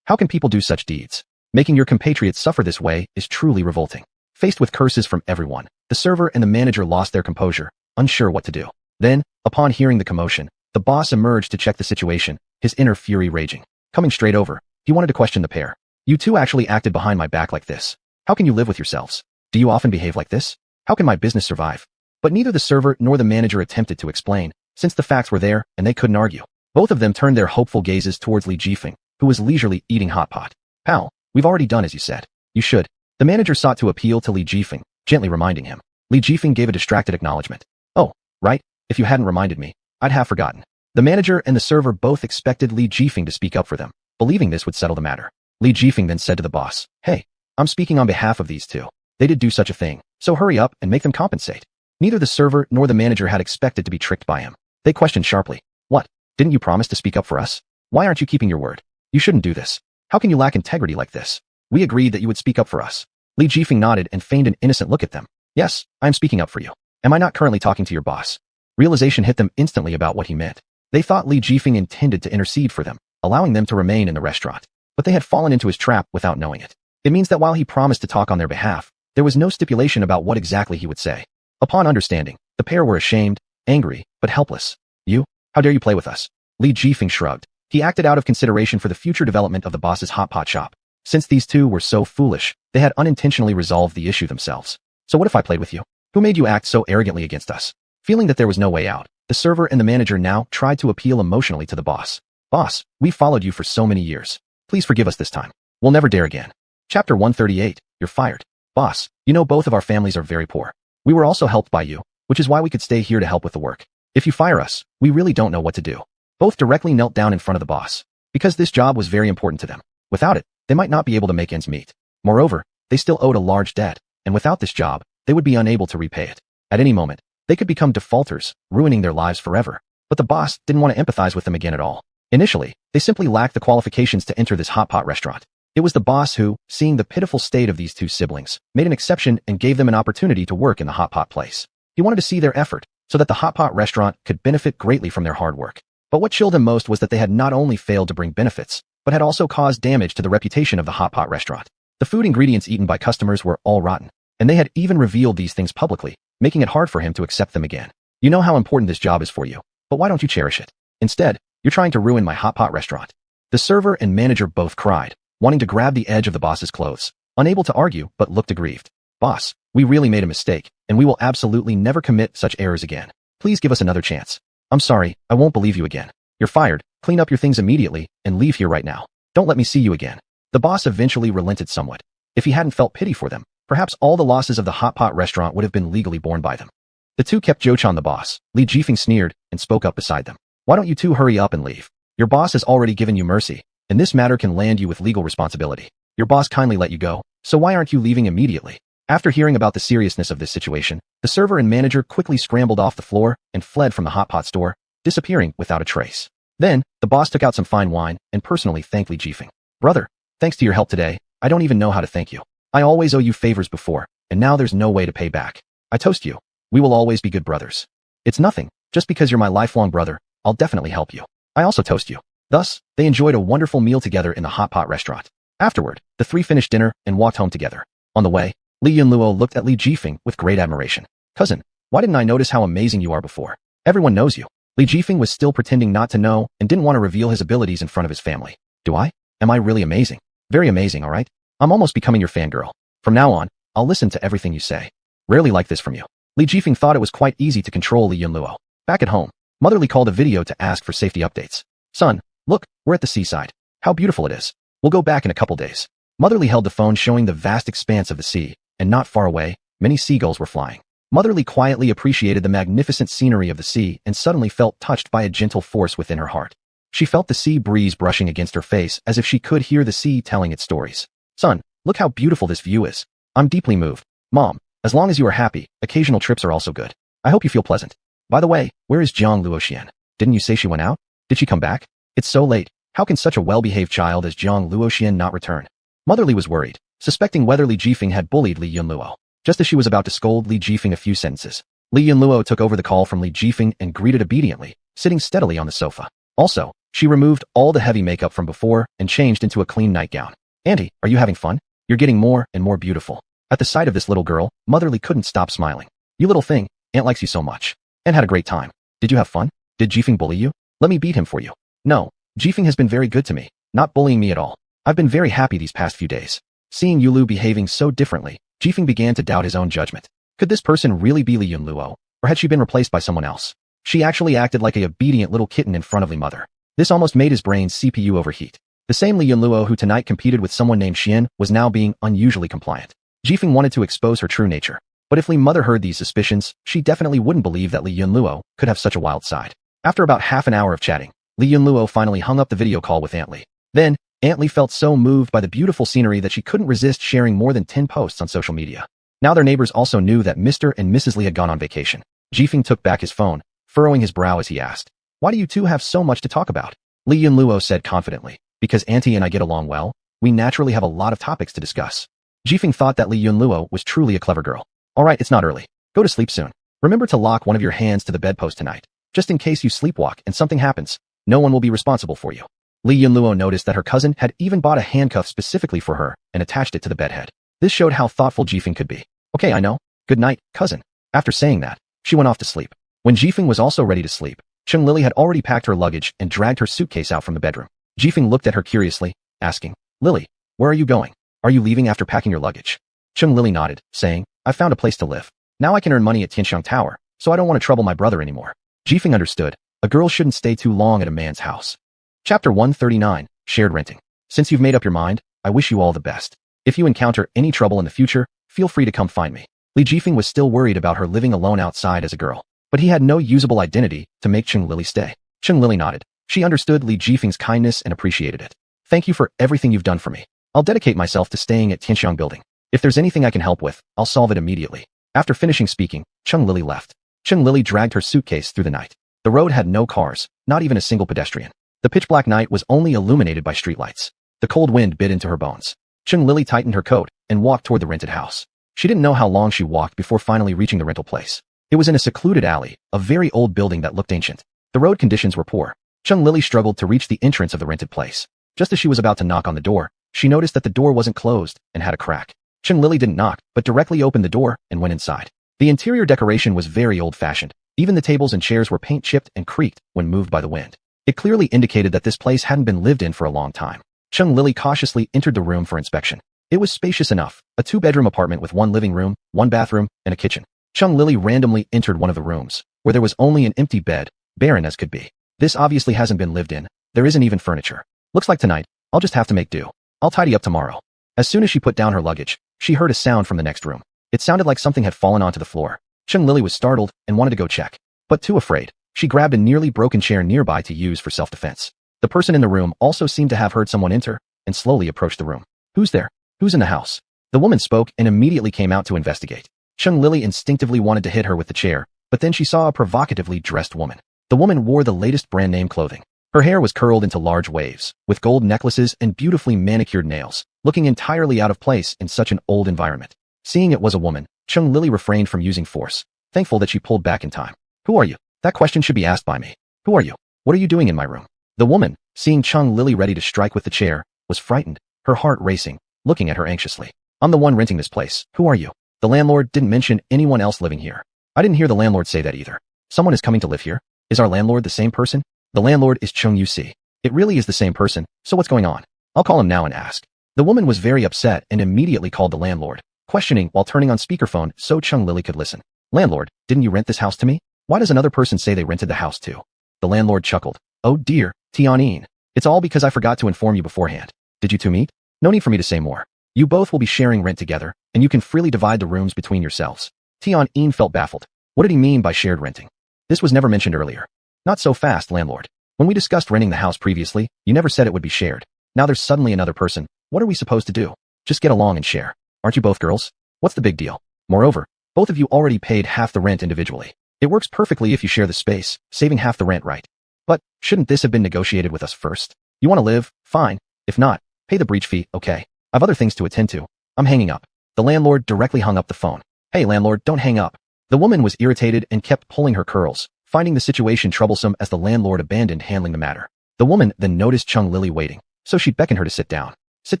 [SPEAKER 1] How can people do such deeds? Making your compatriots suffer this way is truly revolting. Faced with curses from everyone, the server and the manager lost their composure, unsure what to do. Then, upon hearing the commotion, the boss emerged to check the situation, his inner fury raging. Coming straight over, he wanted to question the pair. You two actually acted behind my back like this. How can you live with yourselves? Do you often behave like this? How can my business survive? But neither the server nor the manager attempted to explain, since the facts were there and they couldn't argue. Both of them turned their hopeful gazes towards Li Jifeng, who was leisurely eating hot pot. Pal, we've already done as you said. You should. The manager sought to appeal to Li Jifeng, gently reminding him. Li Jifeng gave a distracted acknowledgement. Oh, right, if you hadn't reminded me, I'd have forgotten. The manager and the server both expected Li Jifeng to speak up for them, believing this would settle the matter. Li Jifeng then said to the boss, Hey, I'm speaking on behalf of these two. They did do such a thing, so hurry up and make them compensate. Neither the server nor the manager had expected to be tricked by him. They questioned sharply. What? Didn't you promise to speak up for us? Why aren't you keeping your word? You shouldn't do this. How can you lack integrity like this? We agreed that you would speak up for us. Li Jifeng nodded and feigned an innocent look at them. Yes, I am speaking up for you. Am I not currently talking to your boss? Realization hit them instantly about what he meant. They thought Li Jifeng intended to intercede for them, allowing them to remain in the restaurant. But they had fallen into his trap without knowing it. It means that while he promised to talk on their behalf, there was no stipulation about what exactly he would say. Upon understanding, the pair were ashamed, angry, but helpless. You? How dare you play with us? Li Jifeng shrugged. He acted out of consideration for the future development of the boss's hot pot shop. Since these two were so foolish, they had unintentionally resolved the issue themselves. So what if I played with you? Who made you act so arrogantly against us? Feeling that there was no way out, the server and the manager now tried to appeal emotionally to the boss. Boss, we followed you for so many years. Please forgive us this time. We'll never dare again. Chapter 138, You're fired. Boss, you know both of our families are very poor. We were also helped by you, which is why we could stay here to help with the work. If you fire us, we really don't know what to do. Both directly knelt down in front of the boss. Because this job was very important to them. Without it, they might not be able to make ends meet. Moreover, they still owed a large debt, and without this job, they would be unable to repay it. At any moment, they could become defaulters, ruining their lives forever. But the boss didn't want to empathize with them again at all. Initially, they simply lacked the qualifications to enter this hot pot restaurant. It was the boss who, seeing the pitiful state of these two siblings, made an exception and gave them an opportunity to work in the hot pot place. He wanted to see their effort, so that the hot pot restaurant could benefit greatly from their hard work. But what chilled him most was that they had not only failed to bring benefits, but had also caused damage to the reputation of the hot pot restaurant. The food ingredients eaten by customers were all rotten, and they had even revealed these things publicly, making it hard for him to accept them again. You know how important this job is for you, but why don't you cherish it? Instead, you're trying to ruin my hot pot restaurant. The server and manager both cried, wanting to grab the edge of the boss's clothes, unable to argue but looked aggrieved. Boss, we really made a mistake, and we will absolutely never commit such errors again. Please give us another chance. I'm sorry, I won't believe you again. You're fired, clean up your things immediately, and leave here right now. Don't let me see you again. The boss eventually relented somewhat. If he hadn't felt pity for them, perhaps all the losses of the hot pot restaurant would have been legally borne by them. The two kept Jochan the boss. Li Jifeng sneered and spoke up beside them. Why don't you two hurry up and leave? Your boss has already given you mercy, and this matter can land you with legal responsibility. Your boss kindly let you go, so why aren't you leaving immediately? After hearing about the seriousness of this situation, the server and manager quickly scrambled off the floor and fled from the hot pot store, disappearing without a trace. Then, the boss took out some fine wine and personally thanked Li Jifeng. Brother, thanks to your help today, I don't even know how to thank you. I always owe you favors before, and now there's no way to pay back. I toast you. We will always be good brothers. It's nothing, just because you're my lifelong brother, I'll definitely help you. I also toast you. Thus, they enjoyed a wonderful meal together in the hot pot restaurant. Afterward, the three finished dinner and walked home together. On the way, Li Yunluo looked at Li Jifeng with great admiration. Cousin, why didn't I notice how amazing you are before? Everyone knows you. Li Jifeng was still pretending not to know and didn't want to reveal his abilities in front of his family. Do I? Am I really amazing? Very amazing, alright? I'm almost becoming your fangirl. From now on, I'll listen to everything you say. Rarely like this from you. Li Jifeng thought it was quite easy to control Li Yunluo. Back at home, Mother Li called a video to ask for safety updates. Son, look, we're at the seaside. How beautiful it is. We'll go back in a couple days. Mother Li held the phone showing the vast expanse of the sea, and not far away, many seagulls were flying. Mother Li quietly appreciated the magnificent scenery of the sea and suddenly felt touched by a gentle force within her heart. She felt the sea breeze brushing against her face as if she could hear the sea telling its stories. Son, look how beautiful this view is. I'm deeply moved. Mom, as long as you are happy, occasional trips are also good. I hope you feel pleasant. By the way, where is Jiang Luoxian? Didn't you say she went out? Did she come back? It's so late. How can such a well-behaved child as Jiang Luoxian not return? Mother Li was worried, suspecting whether Li Jifeng had bullied Li Yunluo. Just as she was about to scold Li Jifeng a few sentences, Li Yunluo took over the call from Li Jifeng and greeted obediently, sitting steadily on the sofa. Also, she removed all the heavy makeup from before and changed into a clean nightgown. Auntie, are you having fun? You're getting more and more beautiful. At the sight of this little girl, Mother Li couldn't stop smiling. You little thing, Aunt likes you so much. Aunt had a great time. Did you have fun? Did Jifeng bully you? Let me beat him for you. No, Jifeng has been very good to me, not bullying me at all. I've been very happy these past few days. Seeing Yulu behaving so differently, Jifeng began to doubt his own judgment. Could this person really be Li Yunluo, or had she been replaced by someone else? She actually acted like a obedient little kitten in front of Li Mother. This almost made his brain's CPU overheat. The same Li Yunluo who tonight competed with someone named Xian was now being unusually compliant. Jifeng wanted to expose her true nature, but if Li Mother heard these suspicions, she definitely wouldn't believe that Li Yunluo could have such a wild side. After about half an hour of chatting, Li Yunluo finally hung up the video call with Aunt Li. Then, Aunt Li felt so moved by the beautiful scenery that she couldn't resist sharing more than 10 posts on social media. Now their neighbors also knew that Mr. and Mrs. Li had gone on vacation. Jifeng took back his phone, furrowing his brow as he asked, "Why do you two have so much to talk about?" Li Yunluo said confidently, "Because Auntie and I get along well, we naturally have a lot of topics to discuss." Jifeng thought that Li Yunluo was truly a clever girl. "Alright, it's not early. Go to sleep soon. Remember to lock one of your hands to the bedpost tonight. Just in case you sleepwalk and something happens, no one will be responsible for you." Li Yunluo noticed that her cousin had even bought a handcuff specifically for her and attached it to the bedhead. This showed how thoughtful Jifeng could be. "Okay, I know. Good night, cousin." After saying that, she went off to sleep. When Jifeng was also ready to sleep, Chung Lily had already packed her luggage and dragged her suitcase out from the bedroom. Jifeng looked at her curiously, asking, "Lily, where are you going? Are you leaving after packing your luggage?" Chung Lily nodded, saying, "I found a place to live. Now I can earn money at Tianxiang Tower, so I don't want to trouble my brother anymore. Jifeng understood. A girl shouldn't stay too long at a man's house. Chapter 139, Shared Renting. Since you've made up your mind, I wish you all the best. If you encounter any trouble in the future, feel free to come find me. Li Jifeng was still worried about her living alone outside as a girl, but he had no usable identity to make Cheng Lili stay. Cheng Lili nodded. She understood Li Jifeng's kindness and appreciated it. Thank you for everything you've done for me. I'll dedicate myself to staying at Tianxiang Building. If there's anything I can help with, I'll solve it immediately. After finishing speaking, Cheng Lili left. Cheng Lili dragged her suitcase through the night. The road had no cars, not even a single pedestrian. The pitch-black night was only illuminated by streetlights. The cold wind bit into her bones. Cheng Lili tightened her coat and walked toward the rented house. She didn't know how long she walked before finally reaching the rental place. It was in a secluded alley, a very old building that looked ancient. The road conditions were poor. Cheng Lili struggled to reach the entrance of the rented place. Just as she was about to knock on the door, she noticed that the door wasn't closed and had a crack. Cheng Lili didn't knock, but directly opened the door and went inside. The interior decoration was very old-fashioned. Even the tables and chairs were paint-chipped and creaked when moved by the wind. It clearly indicated that this place hadn't been lived in for a long time. Cheng Lili cautiously entered the room for inspection. It was spacious enough, a two-bedroom apartment with one living room, one bathroom, and a kitchen. Cheng Lili randomly entered one of the rooms, where there was only an empty bed, barren as could be. This obviously hasn't been lived in. There isn't even furniture. Looks like tonight, I'll just have to make do. I'll tidy up tomorrow. As soon as she put down her luggage, she heard a sound from the next room. It sounded like something had fallen onto the floor. Cheng Lili was startled and wanted to go check. But too afraid, she grabbed a nearly broken chair nearby to use for self-defense. The person in the room also seemed to have heard someone enter and slowly approached the room. Who's there? Who's in the house? The woman spoke and immediately came out to investigate. Cheng Lili instinctively wanted to hit her with the chair, but then she saw a provocatively dressed woman. The woman wore the latest brand name clothing. Her hair was curled into large waves, with gold necklaces and beautifully manicured nails, looking entirely out of place in such an old environment. Seeing it was a woman, Cheng Lili refrained from using force, thankful that she pulled back in time. Who are you? That question should be asked by me. Who are you? What are you doing in my room? The woman, seeing Cheng Lili ready to strike with the chair, was frightened, her heart racing, looking at her anxiously. I'm the one renting this place. Who are you? The landlord didn't mention anyone else living here. I didn't hear the landlord say that either. Someone is coming to live here? Is our landlord the same person? The landlord is Cheng Yusi. It really is the same person, so what's going on? I'll call him now and ask. The woman was very upset and immediately called the landlord, questioning while turning on speakerphone so Cheng Lili could listen. Landlord, didn't you rent this house to me? Why does another person say they rented the house too? The landlord chuckled. Oh dear, Tianyin. It's all because I forgot to inform you beforehand. Did you two meet? No need for me to say more. You both will be sharing rent together, and you can freely divide the rooms between yourselves. Tianyin felt baffled. What did he mean by shared renting? This was never mentioned earlier. Not so fast, landlord. When we discussed renting the house previously, you never said it would be shared. Now there's suddenly another person. What are we supposed to do? Just get along and share. Aren't you both girls? What's the big deal? Moreover, both of you already paid half the rent individually. It works perfectly if you share the space, saving half the rent, right? But shouldn't this have been negotiated with us first? You want to live? Fine. If not, pay the breach fee, okay? I've other things to attend to. I'm hanging up. The landlord directly hung up the phone. Hey landlord, don't hang up. The woman was irritated and kept pulling her curls, finding the situation troublesome as the landlord abandoned handling the matter. The woman then noticed Cheng Lili waiting, so she beckoned her to sit down. Sit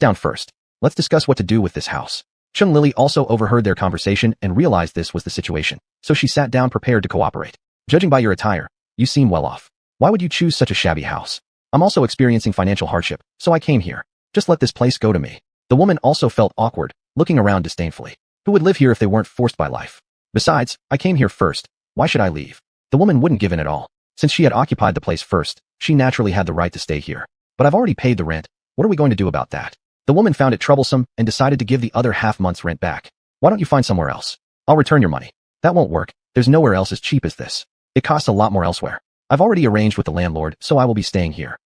[SPEAKER 1] down first. Let's discuss what to do with this house. Cheng Lili also overheard their conversation and realized this was the situation, so she sat down prepared to cooperate. Judging by your attire, you seem well off. Why would you choose such a shabby house? I'm also experiencing financial hardship, so I came here. Just let this place go to me. The woman also felt awkward, looking around disdainfully. Who would live here if they weren't forced by life? Besides, I came here first. Why should I leave? The woman wouldn't give in at all. Since she had occupied the place first, she naturally had the right to stay here. But I've already paid the rent. What are we going to do about that? The woman found it troublesome and decided to give the other half month's rent back. Why don't you find somewhere else? I'll return your money. That won't work. There's nowhere else as cheap as this. It costs a lot more elsewhere. I've already arranged with the landlord, so I will be staying here.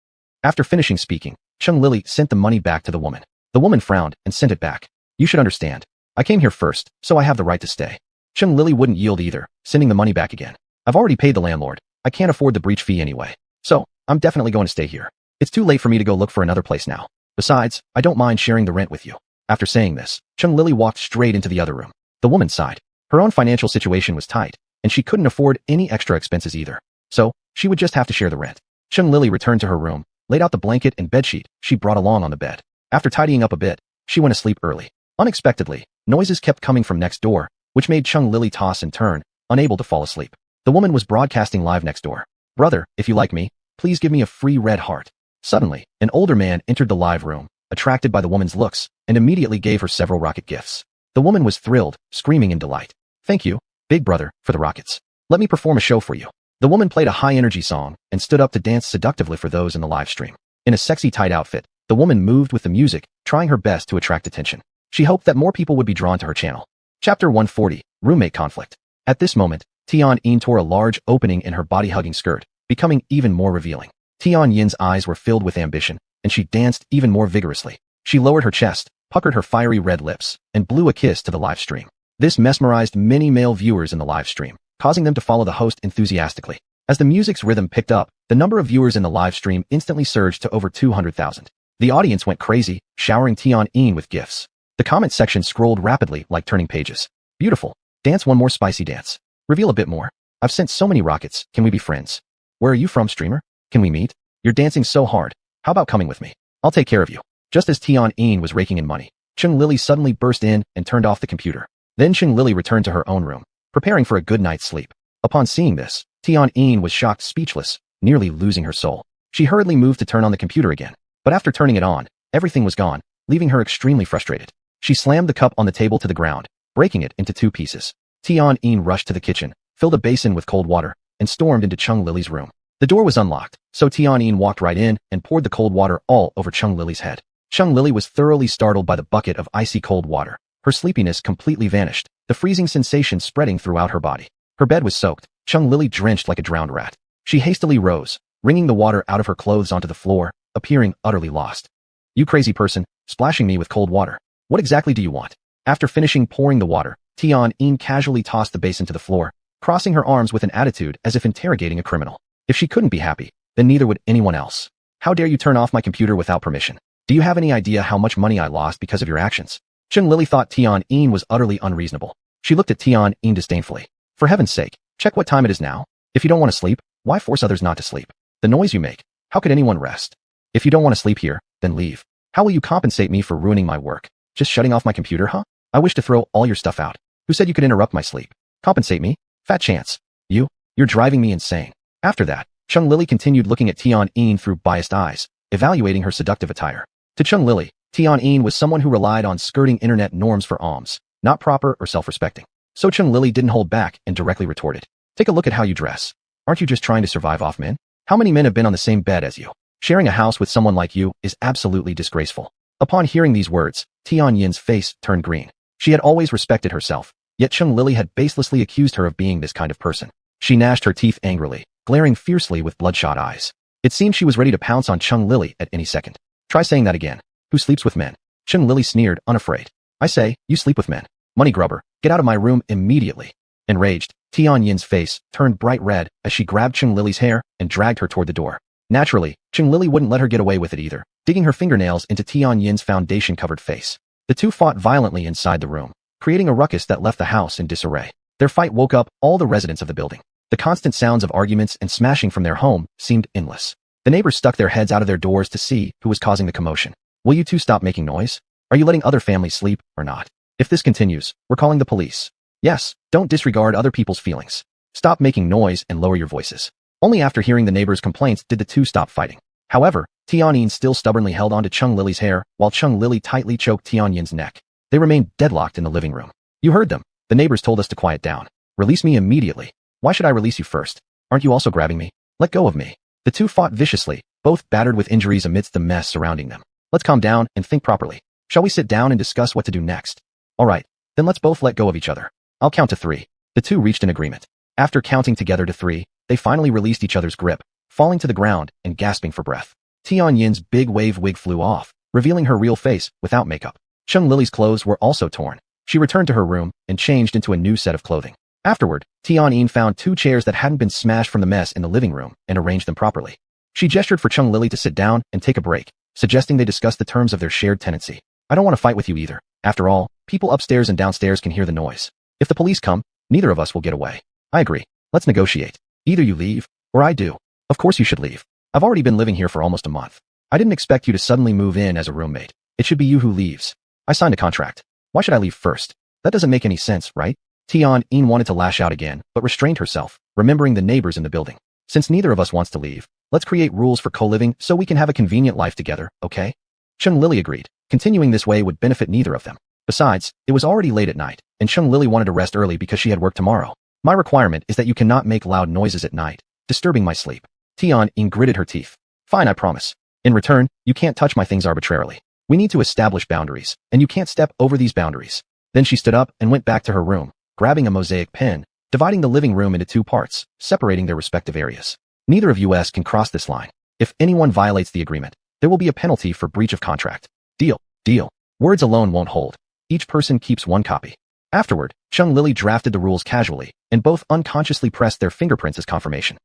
[SPEAKER 1] After finishing speaking, Cheng Lili sent the money back to the woman. The woman frowned and sent it back. You should understand. I came here first, so I have the right to stay. Cheng Lili wouldn't yield either, sending the money back again. I've already paid the landlord. I can't afford the breach fee anyway. So, I'm definitely going to stay here. It's too late for me to go look for another place now. Besides, I don't mind sharing the rent with you. After saying this, Cheng Lili walked straight into the other room. The woman sighed. Her own financial situation was tight, and she couldn't afford any extra expenses either. So, she would just have to share the rent. Cheng Lili returned to her room, laid out the blanket and bedsheet she brought along on the bed. After tidying up a bit, she went to sleep early. Unexpectedly, noises kept coming from next door, which made Cheng Lili toss and turn, unable to fall asleep. The woman was broadcasting live next door. Brother, if you like me, please give me a free red heart. Suddenly, an older man entered the live room, attracted by the woman's looks, and immediately gave her several rocket gifts. The woman was thrilled, screaming in delight. Thank you, big brother, for the rockets. Let me perform a show for you. The woman played a high-energy song and stood up to dance seductively for those in the live stream. In a sexy tight outfit, the woman moved with the music, trying her best to attract attention. She hoped that more people would be drawn to her channel. Chapter 140, Roommate Conflict. At this moment, Tian-yin tore a large opening in her body-hugging skirt, becoming even more revealing. Tian-yin's eyes were filled with ambition, and she danced even more vigorously. She lowered her chest, puckered her fiery red lips, and blew a kiss to the live stream. This mesmerized many male viewers in the live stream, causing them to follow the host enthusiastically. As the music's rhythm picked up, the number of viewers in the live stream instantly surged to over 200,000. The audience went crazy, showering Tian-yin with gifts. The comment section scrolled rapidly like turning pages. Beautiful. Dance one more spicy dance. Reveal a bit more. I've sent so many rockets. Can we be friends? Where are you from, streamer? Can we meet? You're dancing so hard. How about coming with me? I'll take care of you. Just as Tian-yin was raking in money, Chung Lily suddenly burst in and turned off the computer. Then Chung Lily returned to her own room, preparing for a good night's sleep. Upon seeing this, Tian-yin was shocked, speechless, nearly losing her soul. She hurriedly moved to turn on the computer again, but after turning it on, everything was gone, leaving her extremely frustrated. She slammed the cup on the table to the ground, breaking it into 2 pieces. Tian-yin rushed to the kitchen, filled a basin with cold water, and stormed into Chung Lily's room. The door was unlocked, so Tian-yin walked right in and poured the cold water all over Chung Lily's head. Chung Lily was thoroughly startled by the bucket of icy cold water. Her sleepiness completely vanished, the freezing sensation spreading throughout her body. Her bed was soaked, Chung Lily drenched like a drowned rat. She hastily rose, wringing the water out of her clothes onto the floor, appearing utterly lost. You crazy person, splashing me with cold water. What exactly do you want? After finishing pouring the water, Tian-yin casually tossed the basin to the floor, crossing her arms with an attitude as if interrogating a criminal. If she couldn't be happy, then neither would anyone else. How dare you turn off my computer without permission? Do you have any idea how much money I lost because of your actions? Chung Lily thought Tian-yin was utterly unreasonable. She looked at Tian-yin disdainfully. For heaven's sake, check what time it is now. If you don't want to sleep, why force others not to sleep? The noise you make, how could anyone rest? If you don't want to sleep here, then leave. How will you compensate me for ruining my work? Just shutting off my computer, huh? I wish to throw all your stuff out. Who said you could interrupt my sleep? Compensate me? Fat chance. You're driving me insane. After that, Chung Lily continued looking at Tian-yin through biased eyes, evaluating her seductive attire. To Chung Lily, Tian-yin was someone who relied on skirting internet norms for alms, not proper or self-respecting. So Chung Lily didn't hold back and directly retorted. Take a look at how you dress. Aren't you just trying to survive off men? How many men have been on the same bed as you? Sharing a house with someone like you is absolutely disgraceful. Upon hearing these words, Tian-yin's face turned green. She had always respected herself, yet Chung Lily had baselessly accused her of being this kind of person. She gnashed her teeth angrily, glaring fiercely with bloodshot eyes. It seemed she was ready to pounce on Chung Lily at any second. Try saying that again. Who sleeps with men? Chung Lily sneered, unafraid. I say, you sleep with men. Money grubber, get out of my room immediately. Enraged, Tian-yin's face turned bright red as she grabbed Chung Lily's hair and dragged her toward the door. Naturally, Chung Lily wouldn't let her get away with it either, digging her fingernails into Tian-yin's foundation-covered face. The two fought violently inside the room, creating a ruckus that left the house in disarray. Their fight woke up all the residents of the building. The constant sounds of arguments and smashing from their home seemed endless. The neighbors stuck their heads out of their doors to see who was causing the commotion. Will you two stop making noise? Are you letting other families sleep or not? If this continues, we're calling the police. Yes, don't disregard other people's feelings. Stop making noise and lower your voices. Only after hearing the neighbors' complaints did the two stop fighting. However, Tian-yin still stubbornly held onto Chung Lily's hair while Chung Lily tightly choked Tian-yin's neck. They remained deadlocked in the living room. You heard them. The neighbors told us to quiet down. Release me immediately. Why should I release you first? Aren't you also grabbing me? Let go of me. The two fought viciously, both battered with injuries amidst the mess surrounding them. Let's calm down and think properly. Shall we sit down and discuss what to do next? All right, then let's both let go of each other. I'll count to 3. The two reached an agreement. After counting together to 3, they finally released each other's grip, falling to the ground and gasping for breath. Tian-yin's big wave wig flew off, revealing her real face without makeup. Chung Lily's clothes were also torn. She returned to her room and changed into a new set of clothing. Afterward, Tian-yin found 2 chairs that hadn't been smashed from the mess in the living room and arranged them properly. She gestured for Chung Lily to sit down and take a break, suggesting they discuss the terms of their shared tenancy. I don't want to fight with you either. After all, people upstairs and downstairs can hear the noise. If the police come, neither of us will get away. I agree. Let's negotiate. Either you leave, or I do. Of course you should leave. I've already been living here for almost a month. I didn't expect you to suddenly move in as a roommate. It should be you who leaves. I signed a contract. Why should I leave first? That doesn't make any sense, right? Tian-yin wanted to lash out again, but restrained herself, remembering the neighbors in the building. Since neither of us wants to leave, let's create rules for co-living so we can have a convenient life together, okay? Chung Lily agreed. Continuing this way would benefit neither of them. Besides, it was already late at night, and Chung Lily wanted to rest early because she had work tomorrow. My requirement is that you cannot make loud noises at night, disturbing my sleep. Tian gritted her teeth. Fine, I promise. In return, you can't touch my things arbitrarily. We need to establish boundaries, and you can't step over these boundaries. Then she stood up and went back to her room, grabbing a mosaic pen, dividing the living room into 2 parts, separating their respective areas. Neither of us can cross this line. If anyone violates the agreement, there will be a penalty for breach of contract. Deal. Deal. Words alone won't hold. Each person keeps 1 copy. Afterward, Chung Lily drafted the rules casually, and both unconsciously pressed their fingerprints as confirmation.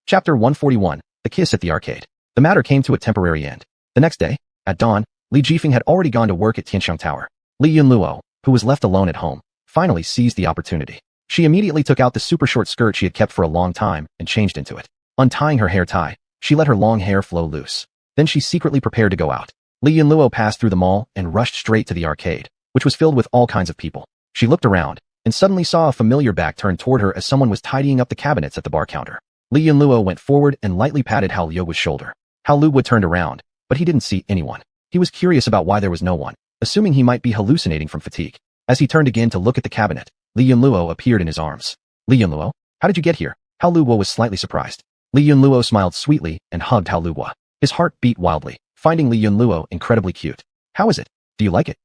[SPEAKER 1] Chapter 141, The Kiss at the Arcade. The matter came to a temporary end. The next day, at dawn, Li Jifeng had already gone to work at Tianxiang Tower. Li Yunluo, who was left alone at home, finally seized the opportunity. She immediately took out the super short skirt she had kept for a long time and changed into it. Untying her hair tie, she let her long hair flow loose. Then she secretly prepared to go out. Li Yunluo passed through the mall and rushed straight to the arcade, which was filled with all kinds of people. She looked around and suddenly saw a familiar back turned toward her as someone was tidying up the cabinets at the bar counter. Li Yunluo went forward and lightly patted Hao Luo's shoulder. Hao Luo turned around, but he didn't see anyone. He was curious about why there was no one, assuming he might be hallucinating from fatigue. As he turned again to look at the cabinet, Li Yunluo appeared in his arms. Li Yunluo, how did you get here? Hao Luo was slightly surprised. Li Yunluo smiled sweetly and hugged Hao Luo. His heart beat wildly, finding Li Yunluo incredibly cute. How is it? Do you like it?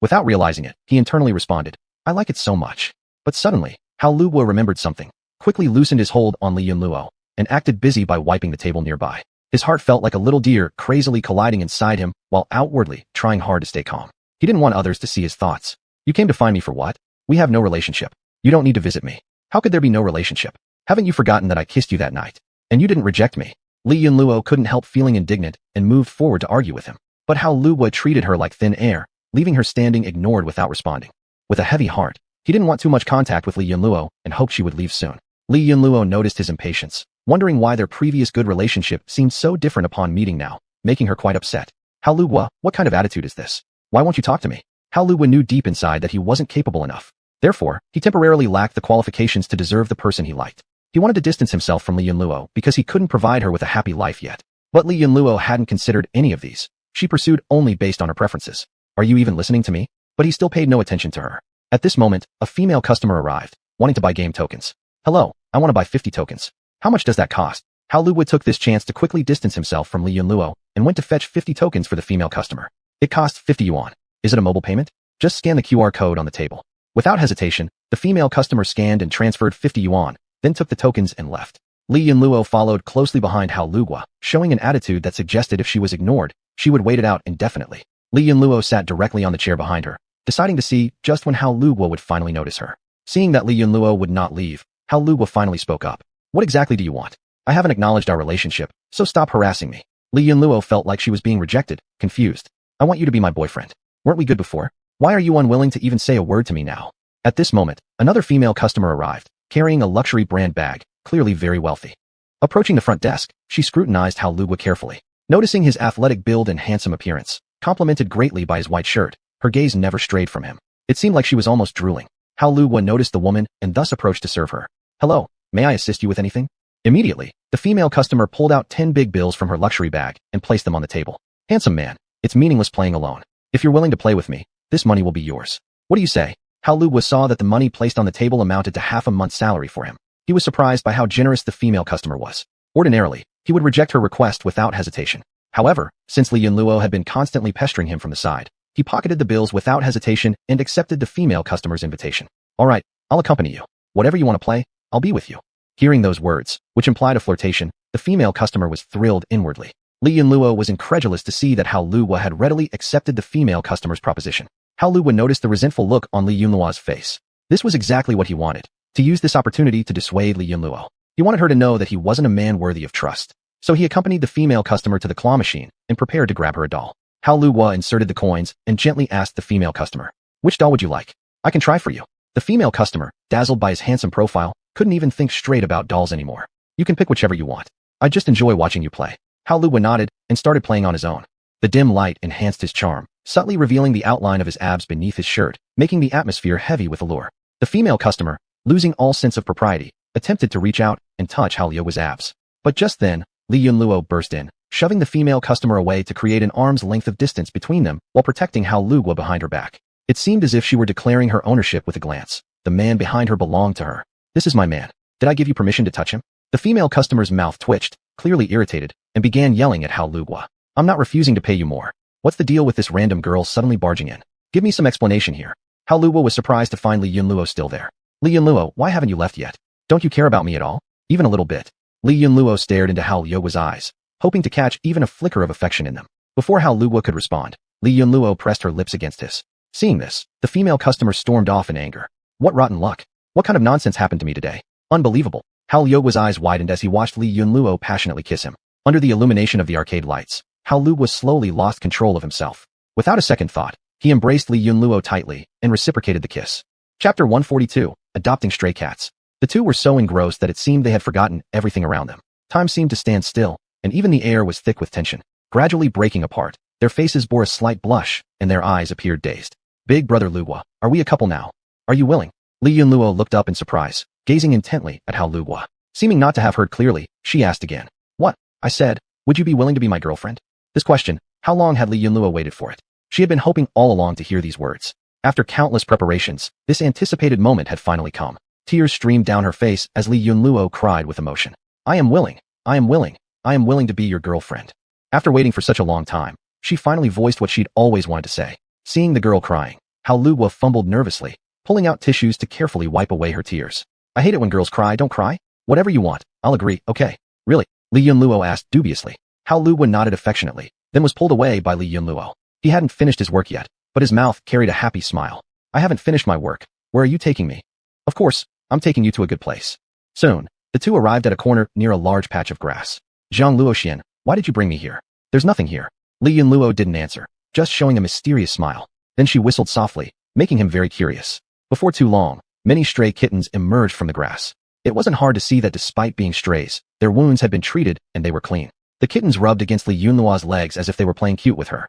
[SPEAKER 1] Without realizing it, he internally responded, I like it so much. But suddenly, Hao Luo remembered something, quickly loosened his hold on Li Yunluo, and acted busy by wiping the table nearby. His heart felt like a little deer crazily colliding inside him while outwardly trying hard to stay calm. He didn't want others to see his thoughts. You came to find me for what? We have no relationship. You don't need to visit me. How could there be no relationship? Haven't you forgotten that I kissed you that night? And you didn't reject me? Li Yunluo couldn't help feeling indignant and moved forward to argue with him. But Hao Luo treated her like thin air, leaving her standing ignored without responding. With a heavy heart, he didn't want too much contact with Li Yunluo and hoped she would leave soon. Li Yunluo noticed his impatience, wondering why their previous good relationship seemed so different upon meeting now, making her quite upset. Hao Luo, what kind of attitude is this? Why won't you talk to me? Hao Luo knew deep inside that he wasn't capable enough. Therefore, he temporarily lacked the qualifications to deserve the person he liked. He wanted to distance himself from Li Yunluo because he couldn't provide her with a happy life yet. But Li Yunluo hadn't considered any of these. She pursued only based on her preferences. Are you even listening to me? But he still paid no attention to her. At this moment, a female customer arrived, wanting to buy game tokens. Hello, I want to buy 50 tokens. How much does that cost? Hao Luo took this chance to quickly distance himself from Li Yunluo and went to fetch 50 tokens for the female customer. It costs 50 yuan. Is it a mobile payment? Just scan the QR code on the table. Without hesitation, the female customer scanned and transferred 50 yuan, then took the tokens and left. Li Yunluo followed closely behind Hao Luo, showing an attitude that suggested if she was ignored, she would wait it out indefinitely. Li Yunluo sat directly on the chair behind her, deciding to see just when Hao Luo would finally notice her. Seeing that Li Yunluo would not leave, Hao Luo finally spoke up. What exactly do you want? I haven't acknowledged our relationship, so stop harassing me. Li Yunluo felt like she was being rejected, confused. I want you to be my boyfriend. Weren't we good before? Why are you unwilling to even say a word to me now? At this moment, another female customer arrived, carrying a luxury brand bag, clearly very wealthy. Approaching the front desk, she scrutinized Hao Luo carefully. Noticing his athletic build and handsome appearance, complemented greatly by his white shirt, her gaze never strayed from him. It seemed like she was almost drooling. Hao Luo noticed the woman and thus approached to serve her. Hello, may I assist you with anything? Immediately, the female customer pulled out 10 big bills from her luxury bag and placed them on the table. Handsome man, it's meaningless playing alone. If you're willing to play with me, this money will be yours. What do you say? Hao Luo saw that the money placed on the table amounted to half a month's salary for him. He was surprised by how generous the female customer was. Ordinarily, he would reject her request without hesitation. However, since Li Yunluo had been constantly pestering him from the side, he pocketed the bills without hesitation and accepted the female customer's invitation. All right, I'll accompany you. Whatever you want to play, I'll be with you. Hearing those words, which implied a flirtation, the female customer was thrilled inwardly. Li Yunluo was incredulous to see that Hao Luo had readily accepted the female customer's proposition. Hao Luo noticed the resentful look on Li Yunluo's face. This was exactly what he wanted, to use this opportunity to dissuade Li Yunluo. He wanted her to know that he wasn't a man worthy of trust. So he accompanied the female customer to the claw machine and prepared to grab her a doll. Hao Luo inserted the coins and gently asked the female customer, which doll would you like? I can try for you. The female customer, dazzled by his handsome profile, couldn't even think straight about dolls anymore. You can pick whichever you want. I just enjoy watching you play. Hao Luo nodded and started playing on his own. The dim light enhanced his charm, subtly revealing the outline of his abs beneath his shirt, making the atmosphere heavy with allure. The female customer, losing all sense of propriety, attempted to reach out and touch Hao Luo's abs. But just then, Li Yunluo burst in, shoving the female customer away to create an arm's length of distance between them while protecting Hao Luo behind her back. It seemed as if she were declaring her ownership with a glance. The man behind her belonged to her. This is my man. Did I give you permission to touch him? The female customer's mouth twitched, clearly irritated, and began yelling at Hao Luguo. I'm not refusing to pay you more. What's the deal with this random girl suddenly barging in? Give me some explanation here. Hao Luguo was surprised to find Li Yunluo still there. Li Yunluo, why haven't you left yet? Don't you care about me at all? Even a little bit. Li Yunluo stared into Hao Luguo's eyes, hoping to catch even a flicker of affection in them. Before Hao Luguo could respond, Li Yunluo pressed her lips against his. Seeing this, the female customer stormed off in anger. What rotten luck. What kind of nonsense happened to me today? Unbelievable. Hao Luguo's eyes widened as he watched Li Yunluo passionately kiss him. Under the illumination of the arcade lights, Hao Luguo slowly lost control of himself. Without a second thought, he embraced Li Yunluo tightly and reciprocated the kiss. Chapter 142, Adopting Stray Cats. The two were so engrossed that it seemed they had forgotten everything around them. Time seemed to stand still, and even the air was thick with tension. Gradually breaking apart, their faces bore a slight blush, and their eyes appeared dazed. Big brother Luguo, are we a couple now? Are you willing? Li Yunluo looked up in surprise, gazing intently at Hao Luguo. Seeming not to have heard clearly, she asked again. What? I said, would you be willing to be my girlfriend? This question, how long had Li Yunluo waited for it? She had been hoping all along to hear these words. After countless preparations, this anticipated moment had finally come. Tears streamed down her face as Li Yunluo cried with emotion. I am willing. I am willing. I am willing to be your girlfriend. After waiting for such a long time, she finally voiced what she'd always wanted to say. Seeing the girl crying, Hao Luguo fumbled nervously, pulling out tissues to carefully wipe away her tears. I hate it when girls cry. Don't cry. Whatever you want, I'll agree, okay. Really? Li Yunluo asked dubiously. Hao Luguo nodded affectionately, then was pulled away by Li Yunluo. He hadn't finished his work yet, but his mouth carried a happy smile. I haven't finished my work. Where are you taking me? Of course, I'm taking you to a good place. Soon, the two arrived at a corner near a large patch of grass. Zhang Luoxian, why did you bring me here? There's nothing here. Li Yunluo didn't answer, just showing a mysterious smile. Then she whistled softly, making him very curious. Before too long, many stray kittens emerged from the grass. It wasn't hard to see that despite being strays, their wounds had been treated and they were clean. The kittens rubbed against Li Yunluo's legs as if they were playing cute with her.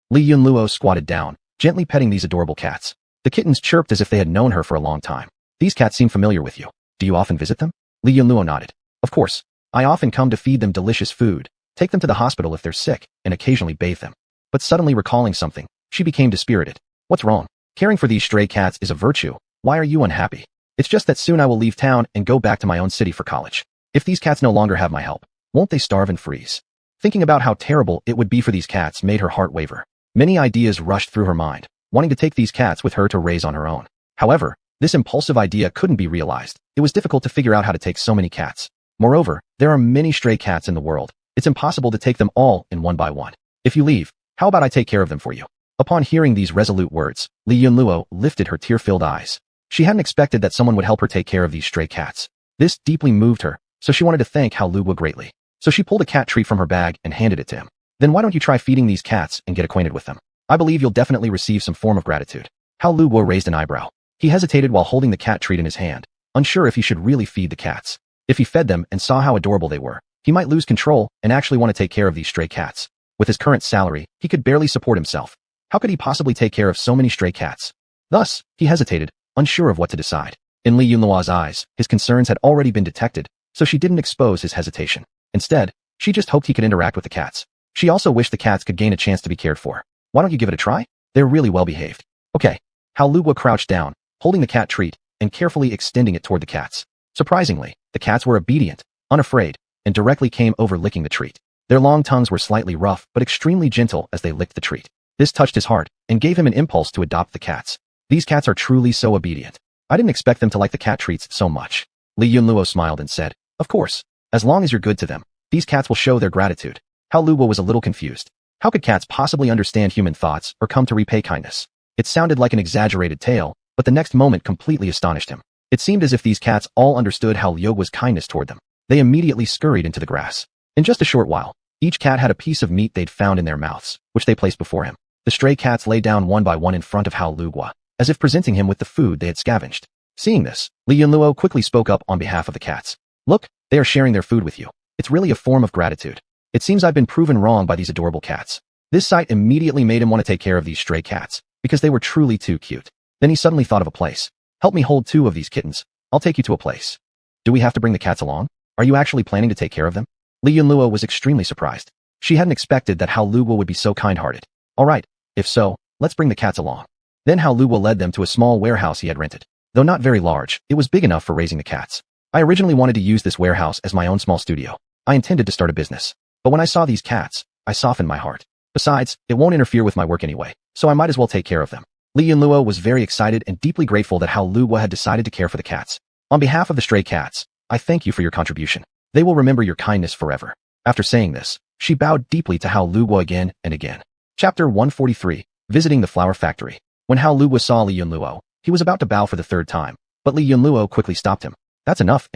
[SPEAKER 1] Li Yunluo squatted down, gently petting these adorable cats. The kittens chirped as if they had known her for a long time. These cats seem familiar with you. Do you often visit them? Li Yunluo nodded. Of course. I often come to feed them delicious food, take them to the hospital if they're sick, and occasionally bathe them. But suddenly recalling something, she became dispirited. What's wrong? Caring for these stray cats is a virtue. Why are you unhappy? It's just that soon I will leave town and go back to my own city for college. If these cats no longer have my help, won't they starve and freeze? Thinking about how terrible it would be for these cats made her heart waver. Many ideas rushed through her mind, wanting to take these cats with her to raise on her own. However, this impulsive idea couldn't be realized. It was difficult to figure out how to take so many cats. Moreover, there are many stray cats in the world. It's impossible to take them all in one by one. If you leave, how about I take care of them for you? Upon hearing these resolute words, Li Yunluo lifted her tear-filled eyes. She hadn't expected that someone would help her take care of these stray cats. This deeply moved her, so she wanted to thank Hao Luguo greatly. So she pulled a cat treat from her bag and handed it to him. Then why don't you try feeding these cats and get acquainted with them? I believe you'll definitely receive some form of gratitude. Hao Luguo raised an eyebrow. He hesitated while holding the cat treat in his hand, unsure if he should really feed the cats. If he fed them and saw how adorable they were, he might lose control and actually want to take care of these stray cats. With his current salary, he could barely support himself. How could he possibly take care of so many stray cats? Thus, he hesitated, unsure of what to decide. In Li Yunluo's eyes, his concerns had already been detected, so she didn't expose his hesitation. Instead, she just hoped he could interact with the cats. She also wished the cats could gain a chance to be cared for. Why don't you give it a try? They're really well behaved. Okay. Hao Luguo crouched down, holding the cat treat, and carefully extending it toward the cats. Surprisingly, the cats were obedient, unafraid, and directly came over licking the treat. Their long tongues were slightly rough but extremely gentle as they licked the treat. This touched his heart and gave him an impulse to adopt the cats. These cats are truly so obedient. I didn't expect them to like the cat treats so much. Li Yunluo smiled and said, of course, as long as you're good to them, these cats will show their gratitude. Hao Luguo was a little confused. How could cats possibly understand human thoughts or come to repay kindness? It sounded like an exaggerated tale, but the next moment completely astonished him. It seemed as if these cats all understood Hao Luguo's kindness toward them. They immediately scurried into the grass. In just a short while, each cat had a piece of meat they'd found in their mouths, which they placed before him. The stray cats lay down one by one in front of Hao Luguo, as if presenting him with the food they had scavenged. Seeing this, Li Yunluo quickly spoke up on behalf of the cats. Look, they are sharing their food with you. It's really a form of gratitude. It seems I've been proven wrong by these adorable cats. This sight immediately made him want to take care of these stray cats, because they were truly too cute. Then he suddenly thought of a place. Help me hold 2 of these kittens. I'll take you to a place. Do we have to bring the cats along? Are you actually planning to take care of them? Li Yunluo was extremely surprised. She hadn't expected that Hao Luguo would be so kind-hearted. All right, if so, let's bring the cats along. Then Hao Luguo led them to a small warehouse he had rented. Though not very large, it was big enough for raising the cats. I originally wanted to use this warehouse as my own small studio. I intended to start a business. But when I saw these cats, I softened my heart. Besides, it won't interfere with my work anyway, so I might as well take care of them. Li Yunluo was very excited and deeply grateful that Hao Luo had decided to care for the cats. On behalf of the stray cats, I thank you for your contribution. They will remember your kindness forever. After saying this, she bowed deeply to Hao Luo again and again. Chapter 143, Visiting the Flower Factory. When Hao Luo saw Li Yunluo, he was about to bow for the third time, but Li Yunluo quickly stopped him. That's enough.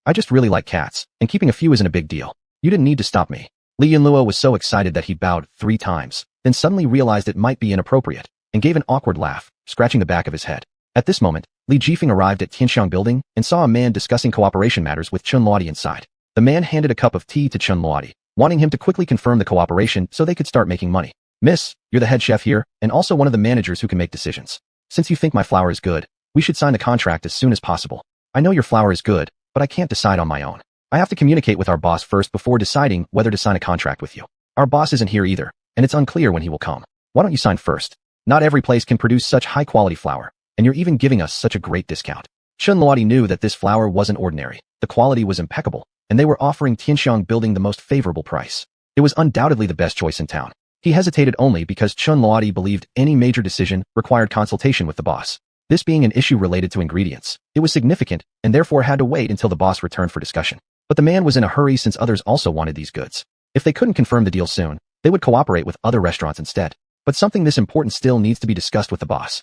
[SPEAKER 1] I just really like cats, and keeping a few isn't a big deal. You didn't need to stop me. Li Yunluo was so excited that he bowed 3 times, then suddenly realized it might be inappropriate, and gave an awkward laugh, scratching the back of his head. At this moment, Li Jifeng arrived at Tianxiang Building and saw a man discussing cooperation matters with Chun Luodi inside. The man handed a cup of tea to Chun Luodi, wanting him to quickly confirm the cooperation so they could start making money. Miss, you're the head chef here, and also one of the managers who can make decisions. Since you think my flour is good, we should sign the contract as soon as possible. I know your flour is good, but I can't decide on my own. I have to communicate with our boss first before deciding whether to sign a contract with you. Our boss isn't here either, and it's unclear when he will come. Why don't you sign first? Not every place can produce such high-quality flour, and you're even giving us such a great discount. Chun Luodi knew that this flour wasn't ordinary. The quality was impeccable, and they were offering Tianxiang Building the most favorable price. It was undoubtedly the best choice in town. He hesitated only because Chun Luodi believed any major decision required consultation with the boss. This being an issue related to ingredients, it was significant and therefore had to wait until the boss returned for discussion. But the man was in a hurry since others also wanted these goods. If they couldn't confirm the deal soon, they would cooperate with other restaurants instead. But something this important still needs to be discussed with the boss.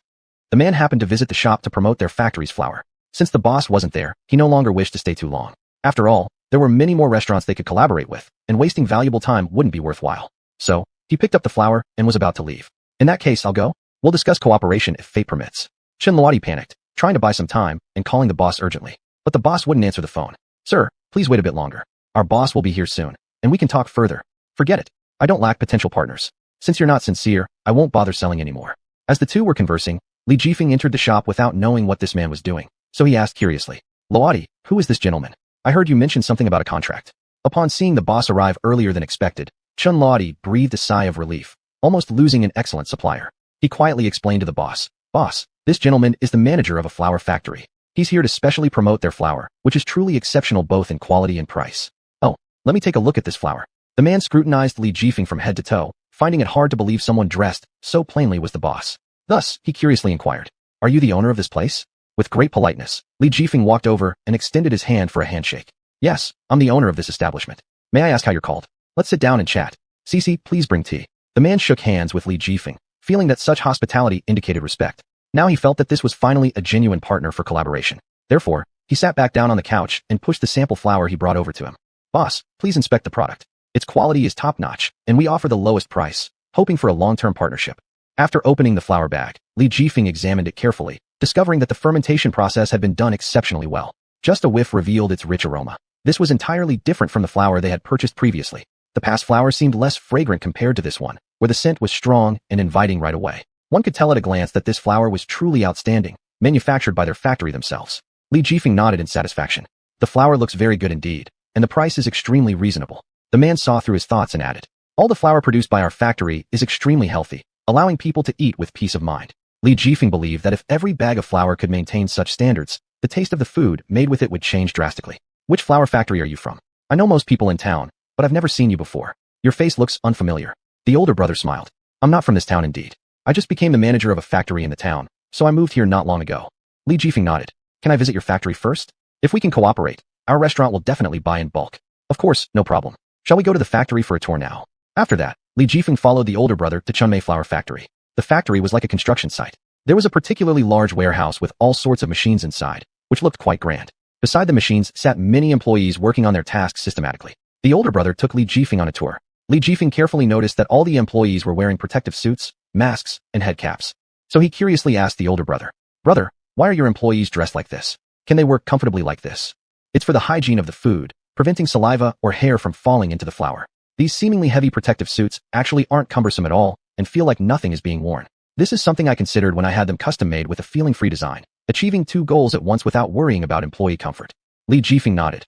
[SPEAKER 1] The man happened to visit the shop to promote their factory's flour. Since the boss wasn't there, he no longer wished to stay too long. After all, there were many more restaurants they could collaborate with, and wasting valuable time wouldn't be worthwhile. So, he picked up the flour and was about to leave. In that case, I'll go. We'll discuss cooperation if fate permits. Chun Luodi panicked, trying to buy some time and calling the boss urgently. But the boss wouldn't answer the phone. Sir, please wait a bit longer. Our boss will be here soon, and we can talk further. Forget it. I don't lack potential partners. Since you're not sincere, I won't bother selling anymore. As the two were conversing, Li Jifeng entered the shop without knowing what this man was doing, so he asked curiously, Luodi, who is this gentleman? I heard you mention something about a contract. Upon seeing the boss arrive earlier than expected, Chun Luodi breathed a sigh of relief, almost losing an excellent supplier. He quietly explained to the boss, Boss, this gentleman is the manager of a flour factory. He's here to specially promote their flour, which is truly exceptional both in quality and price. Oh, let me take a look at this flour. The man scrutinized Li Jifeng from head to toe, finding it hard to believe someone dressed so plainly was the boss. Thus, he curiously inquired, Are you the owner of this place? With great politeness, Li Jifeng walked over and extended his hand for a handshake. Yes, I'm the owner of this establishment. May I ask how you're called? Let's sit down and chat. Cece, please bring tea. The man shook hands with Li Jifeng, feeling that such hospitality indicated respect. Now he felt that this was finally a genuine partner for collaboration. Therefore, he sat back down on the couch and pushed the sample flour he brought over to him. Boss, please inspect the product. Its quality is top-notch, and we offer the lowest price, hoping for a long-term partnership. After opening the flour bag, Li Jifeng examined it carefully, discovering that the fermentation process had been done exceptionally well. Just a whiff revealed its rich aroma. This was entirely different from the flour they had purchased previously. The past flour seemed less fragrant compared to this one, where the scent was strong and inviting right away. One could tell at a glance that this flour was truly outstanding, manufactured by their factory themselves. Li Jifeng nodded in satisfaction. The flour looks very good indeed, and the price is extremely reasonable. The man saw through his thoughts and added, All the flour produced by our factory is extremely healthy, allowing people to eat with peace of mind. Li Jifeng believed that if every bag of flour could maintain such standards, the taste of the food made with it would change drastically. Which flour factory are you from? I know most people in town, but I've never seen you before. Your face looks unfamiliar. The older brother smiled. I'm not from this town indeed. I just became the manager of a factory in the town, so I moved here not long ago. Li Jifeng nodded. Can I visit your factory first? If we can cooperate, our restaurant will definitely buy in bulk. Of course, no problem. Shall we go to the factory for a tour now? After that, Li Jifeng followed the older brother to Chunmei Flour Factory. The factory was like a construction site. There was a particularly large warehouse with all sorts of machines inside, which looked quite grand. Beside the machines sat many employees working on their tasks systematically. The older brother took Li Jifeng on a tour. Li Jifeng carefully noticed that all the employees were wearing protective suits, masks, and head caps. So he curiously asked the older brother, Brother, why are your employees dressed like this? Can they work comfortably like this? It's for the hygiene of the food, preventing saliva or hair from falling into the flour. These seemingly heavy protective suits actually aren't cumbersome at all and feel like nothing is being worn. This is something I considered when I had them custom-made with a feeling-free design, achieving 2 goals at once without worrying about employee comfort. Li Jifeng nodded.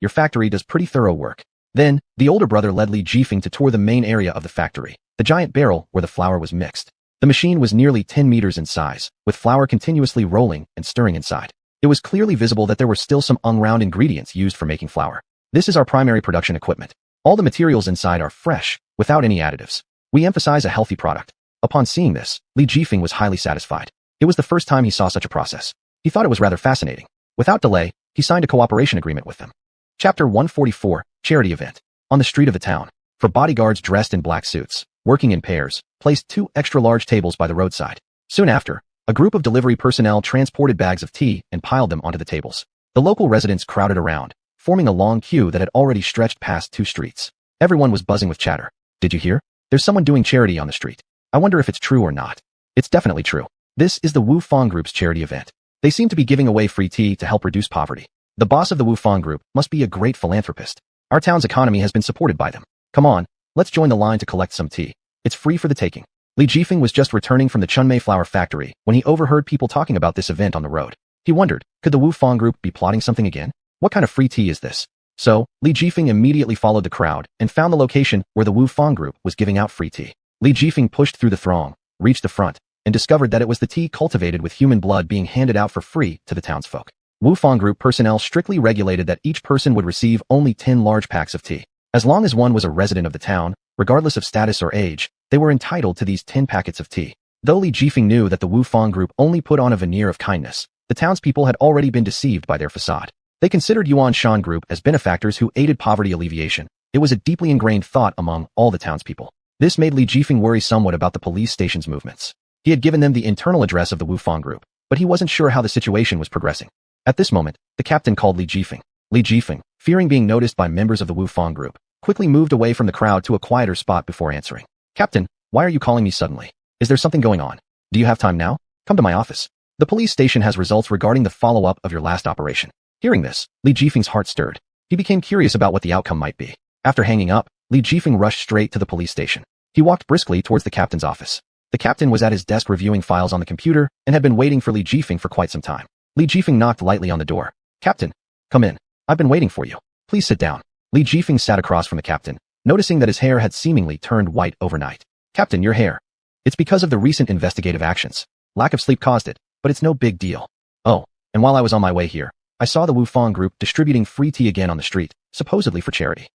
[SPEAKER 1] Your factory does pretty thorough work. Then, the older brother led Li Jifeng to tour the main area of the factory, the giant barrel where the flour was mixed. The machine was nearly 10 meters in size, with flour continuously rolling and stirring inside. It was clearly visible that there were still some unground ingredients used for making flour. This is our primary production equipment. All the materials inside are fresh, without any additives. We emphasize a healthy product. Upon seeing this, Li Jifeng was highly satisfied. It was the first time he saw such a process. He thought it was rather fascinating. Without delay, he signed a cooperation agreement with them. Chapter 144, Charity Event. On the street of the town, for bodyguards dressed in black suits, working in pairs, placed 2 extra-large tables by the roadside. Soon after, a group of delivery personnel transported bags of tea and piled them onto the tables. The local residents crowded around, forming a long queue that had already stretched past 2 streets. Everyone was buzzing with chatter. Did you hear? There's someone doing charity on the street. I wonder if it's true or not. It's definitely true. This is the Wu Fang Group's charity event. They seem to be giving away free tea to help reduce poverty. The boss of the Wu Fang Group must be a great philanthropist. Our town's economy has been supported by them. Come on, let's join the line to collect some tea. It's free for the taking. Li Jifeng was just returning from the Chunmei flour factory when he overheard people talking about this event on the road. He wondered, could the Wu Fang Group be plotting something again? What kind of free tea is this? So, Li Jifeng immediately followed the crowd and found the location where the Wu Fang Group was giving out free tea. Li Jifeng pushed through the throng, reached the front, and discovered that it was the tea cultivated with human blood being handed out for free to the townsfolk. Wu Fang Group personnel strictly regulated that each person would receive only 10 large packs of tea. As long as one was a resident of the town, regardless of status or age, they were entitled to these 10 packets of tea. Though Li Jifeng knew that the Wu Fang Group only put on a veneer of kindness, the townspeople had already been deceived by their facade. They considered Xuanhuan Group as benefactors who aided poverty alleviation. It was a deeply ingrained thought among all the townspeople. This made Li Jifeng worry somewhat about the police station's movements. He had given them the internal address of the Wu Fang Group, but he wasn't sure how the situation was progressing. At this moment, the captain called Li Jifeng. Li Jifeng, fearing being noticed by members of the Wu Fang Group, quickly moved away from the crowd to a quieter spot before answering. Captain, why are you calling me suddenly? Is there something going on? Do you have time now? Come to my office. The police station has results regarding the follow-up of your last operation. Hearing this, Li Jifeng's heart stirred. He became curious about what the outcome might be. After hanging up, Li Jifeng rushed straight to the police station. He walked briskly towards the captain's office. The captain was at his desk reviewing files on the computer and had been waiting for Li Jifeng for quite some time. Li Jifeng knocked lightly on the door. Captain, come in. I've been waiting for you. Please sit down. Li Jifeng sat across from the captain, noticing that his hair had seemingly turned white overnight. Captain, your hair. It's because of the recent investigative actions. Lack of sleep caused it, but it's no big deal. Oh, and while I was on my way here, I saw the Wu Fang Group distributing free tea again on the street, supposedly for charity.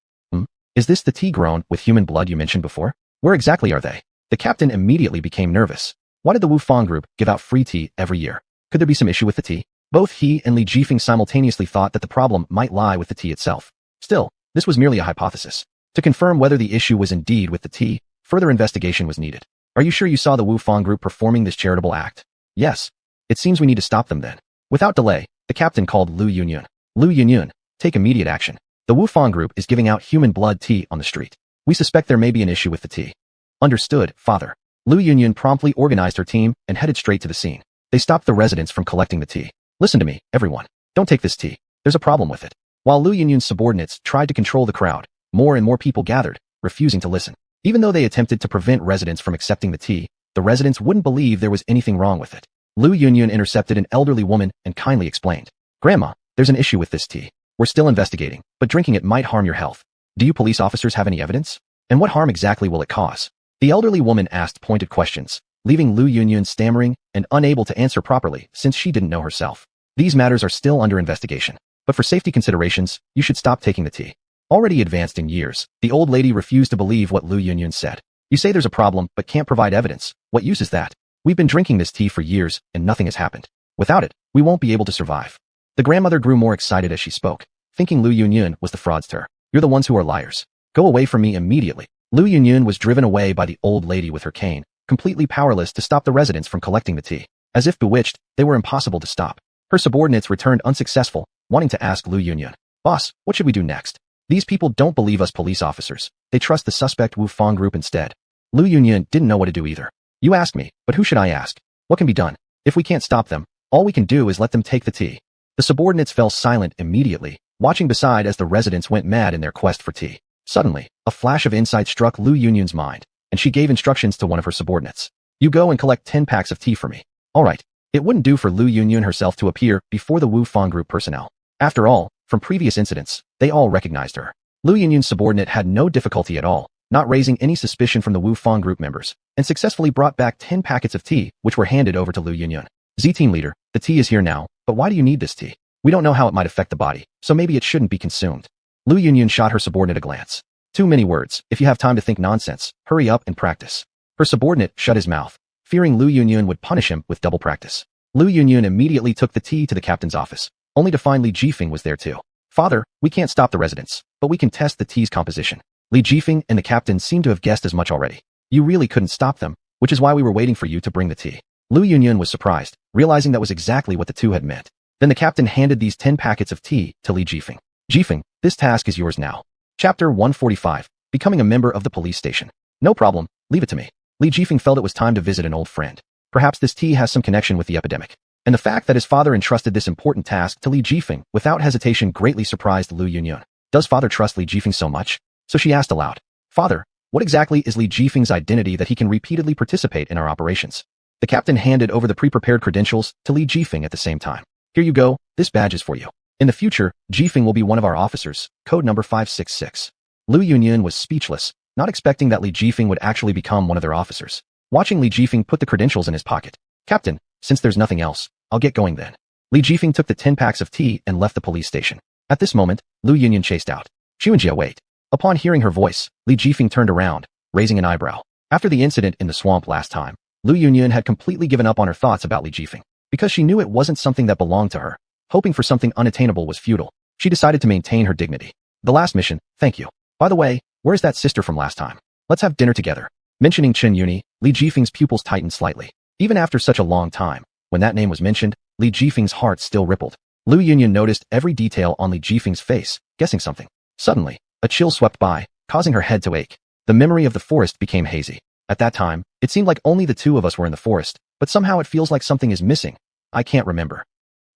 [SPEAKER 1] Is this the tea grown with human blood you mentioned before? Where exactly are they? The captain immediately became nervous. Why did the Wu Fang Group give out free tea every year? Could there be some issue with the tea? Both he and Li Jifeng simultaneously thought that the problem might lie with the tea itself. Still, this was merely a hypothesis. To confirm whether the issue was indeed with the tea, further investigation was needed. Are you sure you saw the Wu Fang Group performing this charitable act? Yes. It seems we need to stop them then. Without delay, the captain called Lu Yunyun. Lu Yunyun, take immediate action. The Wu Fang Group is giving out human blood tea on the street. We suspect there may be an issue with the tea. Understood, father. Lu Yunyun promptly organized her team and headed straight to the scene. They stopped the residents from collecting the tea. Listen to me, everyone. Don't take this tea. There's a problem with it. While Lu Yunyun's subordinates tried to control the crowd, more and more people gathered, refusing to listen. Even though they attempted to prevent residents from accepting the tea, the residents wouldn't believe there was anything wrong with it. Lu Yunyun intercepted an elderly woman and kindly explained. Grandma, there's an issue with this tea. We're still investigating, but drinking it might harm your health. Do you police officers have any evidence? And what harm exactly will it cause? The elderly woman asked pointed questions, leaving Lu Yunyun stammering and unable to answer properly since she didn't know herself. These matters are still under investigation, but for safety considerations, you should stop taking the tea. Already advanced in years, the old lady refused to believe what Lu Yunyun said. You say there's a problem but can't provide evidence. What use is that? We've been drinking this tea for years and nothing has happened. Without it, we won't be able to survive. The grandmother grew more excited as she spoke, thinking Lu Yunyun was the fraudster. You're the ones who are liars. Go away from me immediately. Lu Yunyun was driven away by the old lady with her cane, completely powerless to stop the residents from collecting the tea. As if bewitched, they were impossible to stop. Her subordinates returned unsuccessful, wanting to ask Lu Yunyun, Boss, what should we do next? These people don't believe us police officers. They trust the suspect Wu Fang Group instead. Lu Yunyun didn't know what to do either. You asked me, but who should I ask? What can be done? If we can't stop them, all we can do is let them take the tea. The subordinates fell silent immediately, watching beside as the residents went mad in their quest for tea. Suddenly, a flash of insight struck Lu Yunyun's mind, and she gave instructions to one of her subordinates. You go and collect 10 packs of tea for me. All right. It wouldn't do for Lu Yunyun herself to appear before the Wu Fang Group personnel. After all, from previous incidents, they all recognized her. Lu Yunyun's subordinate had no difficulty at all, not raising any suspicion from the Wu Fang group members, and successfully brought back 10 packets of tea, which were handed over to Lu Yunyun. Z team leader, the tea is here now, but why do you need this tea? We don't know how it might affect the body, so maybe it shouldn't be consumed. Lu Yunyun shot her subordinate a glance. Too many words. If you have time to think nonsense, hurry up and practice. Her subordinate shut his mouth, fearing Lu Yunyun would punish him with double practice. Lu Yunyun immediately took the tea to the captain's office, only to find Li Jifeng was there too. Father, we can't stop the residents, but we can test the tea's composition. Li Jifeng and the captain seemed to have guessed as much already. You really couldn't stop them, which is why we were waiting for you to bring the tea. Lu Yunyun was surprised, realizing that was exactly what the two had meant. Then the captain handed these 10 packets of tea to Li Jifeng. Jifeng, this task is yours now. Chapter 145, Becoming a Member of the Police Station. No problem, leave it to me. Li Jifeng felt it was time to visit an old friend. Perhaps this tea has some connection with the epidemic. And the fact that his father entrusted this important task to Li Jifeng without hesitation greatly surprised Lu Yunyun. Does father trust Li Jifeng so much? So she asked aloud, Father, what exactly is Li Jifeng's identity that he can repeatedly participate in our operations? The captain handed over the pre-prepared credentials to Li Jifeng at the same time. Here you go, this badge is for you. In the future, Jifeng will be one of our officers, code number 566. Lu Yunyun was speechless, not expecting that Li Jifeng would actually become one of their officers. Watching Li Jifeng put the credentials in his pocket. Captain, since there's nothing else, I'll get going then. Li Jifeng took the 10 packs of tea and left the police station. At this moment, Lu Yunyun chased out. Xuanhuan, wait. Upon hearing her voice, Li Jifeng turned around, raising an eyebrow. After the incident in the swamp last time, Lu Yunyun had completely given up on her thoughts about Li Jifeng. Because she knew it wasn't something that belonged to her, hoping for something unattainable was futile. She decided to maintain her dignity. The last mission, thank you. By the way, where's that sister from last time? Let's have dinner together. Mentioning Chen Yuni, Li Jifeng's pupils tightened slightly. Even after such a long time, when that name was mentioned, Li Jifeng's heart still rippled. Lu Yunyun noticed every detail on Li Jifeng's face, guessing something. Suddenly, a chill swept by, causing her head to ache. The memory of the forest became hazy. At that time, it seemed like only the two of us were in the forest, but somehow it feels like something is missing. I can't remember.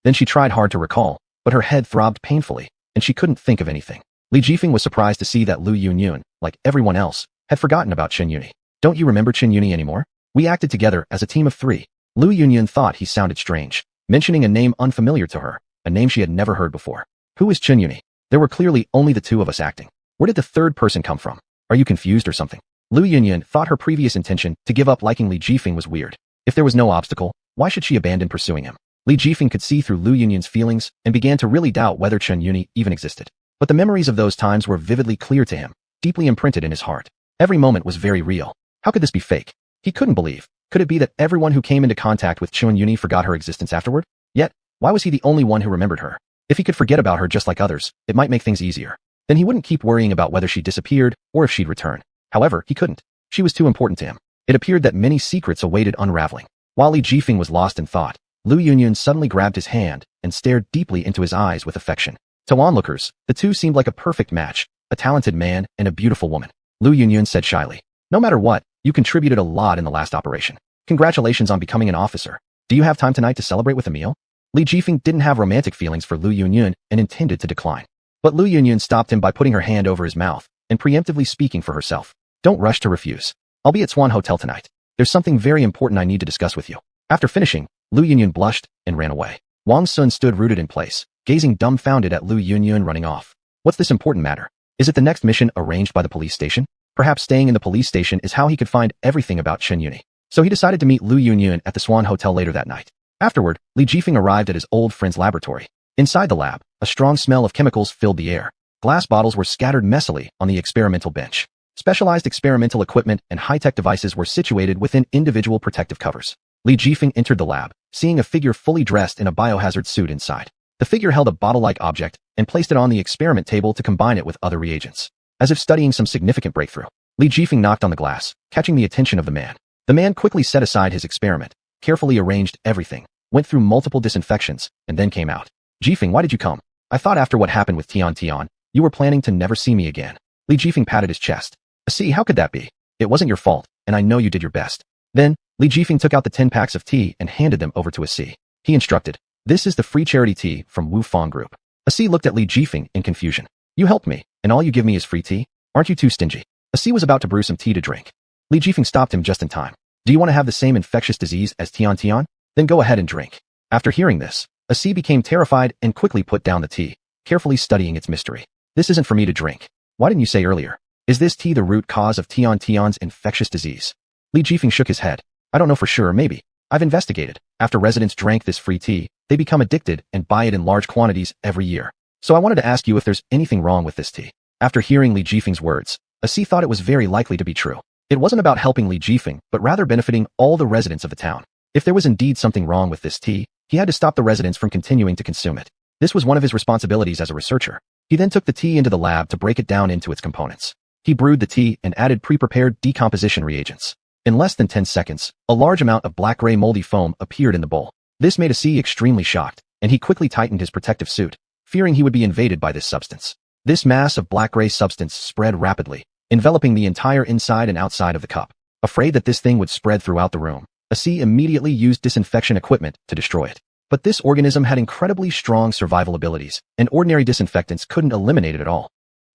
[SPEAKER 1] Then she tried hard to recall, but her head throbbed painfully, and she couldn't think of anything. Li Jifeng was surprised to see that Lu Yunyun, like everyone else, had forgotten about Chen Yuni. Don't you remember Chen Yuni anymore? We acted together as a team of 3. Lu Yunyun thought he sounded strange, mentioning a name unfamiliar to her, a name she had never heard before. Who is Chen Yuni? There were clearly only the two of us acting. Where did the third person come from? Are you confused or something? Lu Yunyun thought her previous intention to give up liking Li Jifeng was weird. If there was no obstacle, why should she abandon pursuing him? Li Jifeng could see through Lu Yunyun's feelings and began to really doubt whether Chen Yuni even existed. But the memories of those times were vividly clear to him, deeply imprinted in his heart. Every moment was very real. How could this be fake? He couldn't believe. Could it be that everyone who came into contact with Chen Yuni forgot her existence afterward? Yet, why was he the only one who remembered her? If he could forget about her just like others, it might make things easier. Then he wouldn't keep worrying about whether she disappeared or if she'd return. However, he couldn't. She was too important to him. It appeared that many secrets awaited unraveling. While Li Jifeng was lost in thought, Lu Yunyun suddenly grabbed his hand and stared deeply into his eyes with affection. To onlookers, the two seemed like a perfect match, a talented man and a beautiful woman. Lu Yunyun said shyly, no matter what, you contributed a lot in the last operation. Congratulations on becoming an officer. Do you have time tonight to celebrate with a meal? Li Jifeng didn't have romantic feelings for Lu Yunyun and intended to decline. But Lu Yunyun stopped him by putting her hand over his mouth and preemptively speaking for herself. Don't rush to refuse. I'll be at Xuan Hotel tonight. There's something very important I need to discuss with you. After finishing, Lu Yunyun blushed and ran away. Wang Sun stood rooted in place, gazing dumbfounded at Lu Yunyun running off. What's this important matter? Is it the next mission arranged by the police station? Perhaps staying in the police station is how he could find everything about Chen Yuni. So he decided to meet Lu Yunyun at the Xuan Hotel later that night. Afterward, Li Jifeng arrived at his old friend's laboratory. Inside the lab, a strong smell of chemicals filled the air. Glass bottles were scattered messily on the experimental bench. Specialized experimental equipment and high-tech devices were situated within individual protective covers. Li Jifeng entered the lab, seeing a figure fully dressed in a biohazard suit inside. The figure held a bottle-like object and placed it on the experiment table to combine it with other reagents. As if studying some significant breakthrough, Li Jifeng knocked on the glass, catching the attention of the man. The man quickly set aside his experiment, carefully arranged everything, went through multiple disinfections, and then came out. Jifeng, why did you come? I thought after what happened with Tian, you were planning to never see me again. Li Jifeng patted his chest. See, how could that be? It wasn't your fault, and I know you did your best. Then, Li Jifeng took out the 10 packs of tea and handed them over to C. He instructed, this is the free charity tea from Wu Fang Group. C looked at Li Jifeng in confusion. You helped me, and all you give me is free tea? Aren't you too stingy? C was about to brew some tea to drink. Li Jifeng stopped him just in time. Do you want to have the same infectious disease as Tian? Then go ahead and drink. After hearing this, C became terrified and quickly put down the tea, carefully studying its mystery. This isn't for me to drink. Why didn't you say earlier? Is this tea the root cause of Tian's infectious disease? Li Jifeng shook his head. I don't know for sure, maybe. I've investigated. After residents drank this free tea, they become addicted and buy it in large quantities every year. So I wanted to ask you if there's anything wrong with this tea. After hearing Li Jifeng's words, Asi thought it was very likely to be true. It wasn't about helping Li Jifeng, but rather benefiting all the residents of the town. If there was indeed something wrong with this tea, he had to stop the residents from continuing to consume it. This was one of his responsibilities as a researcher. He then took the tea into the lab to break it down into its components. He brewed the tea and added pre-prepared decomposition reagents. In less than 10 seconds, a large amount of black-gray moldy foam appeared in the bowl. This made Asi extremely shocked, and he quickly tightened his protective suit, fearing he would be invaded by this substance. This mass of black-gray substance spread rapidly, enveloping the entire inside and outside of the cup. Afraid that this thing would spread throughout the room, Asi immediately used disinfection equipment to destroy it. But this organism had incredibly strong survival abilities, and ordinary disinfectants couldn't eliminate it at all.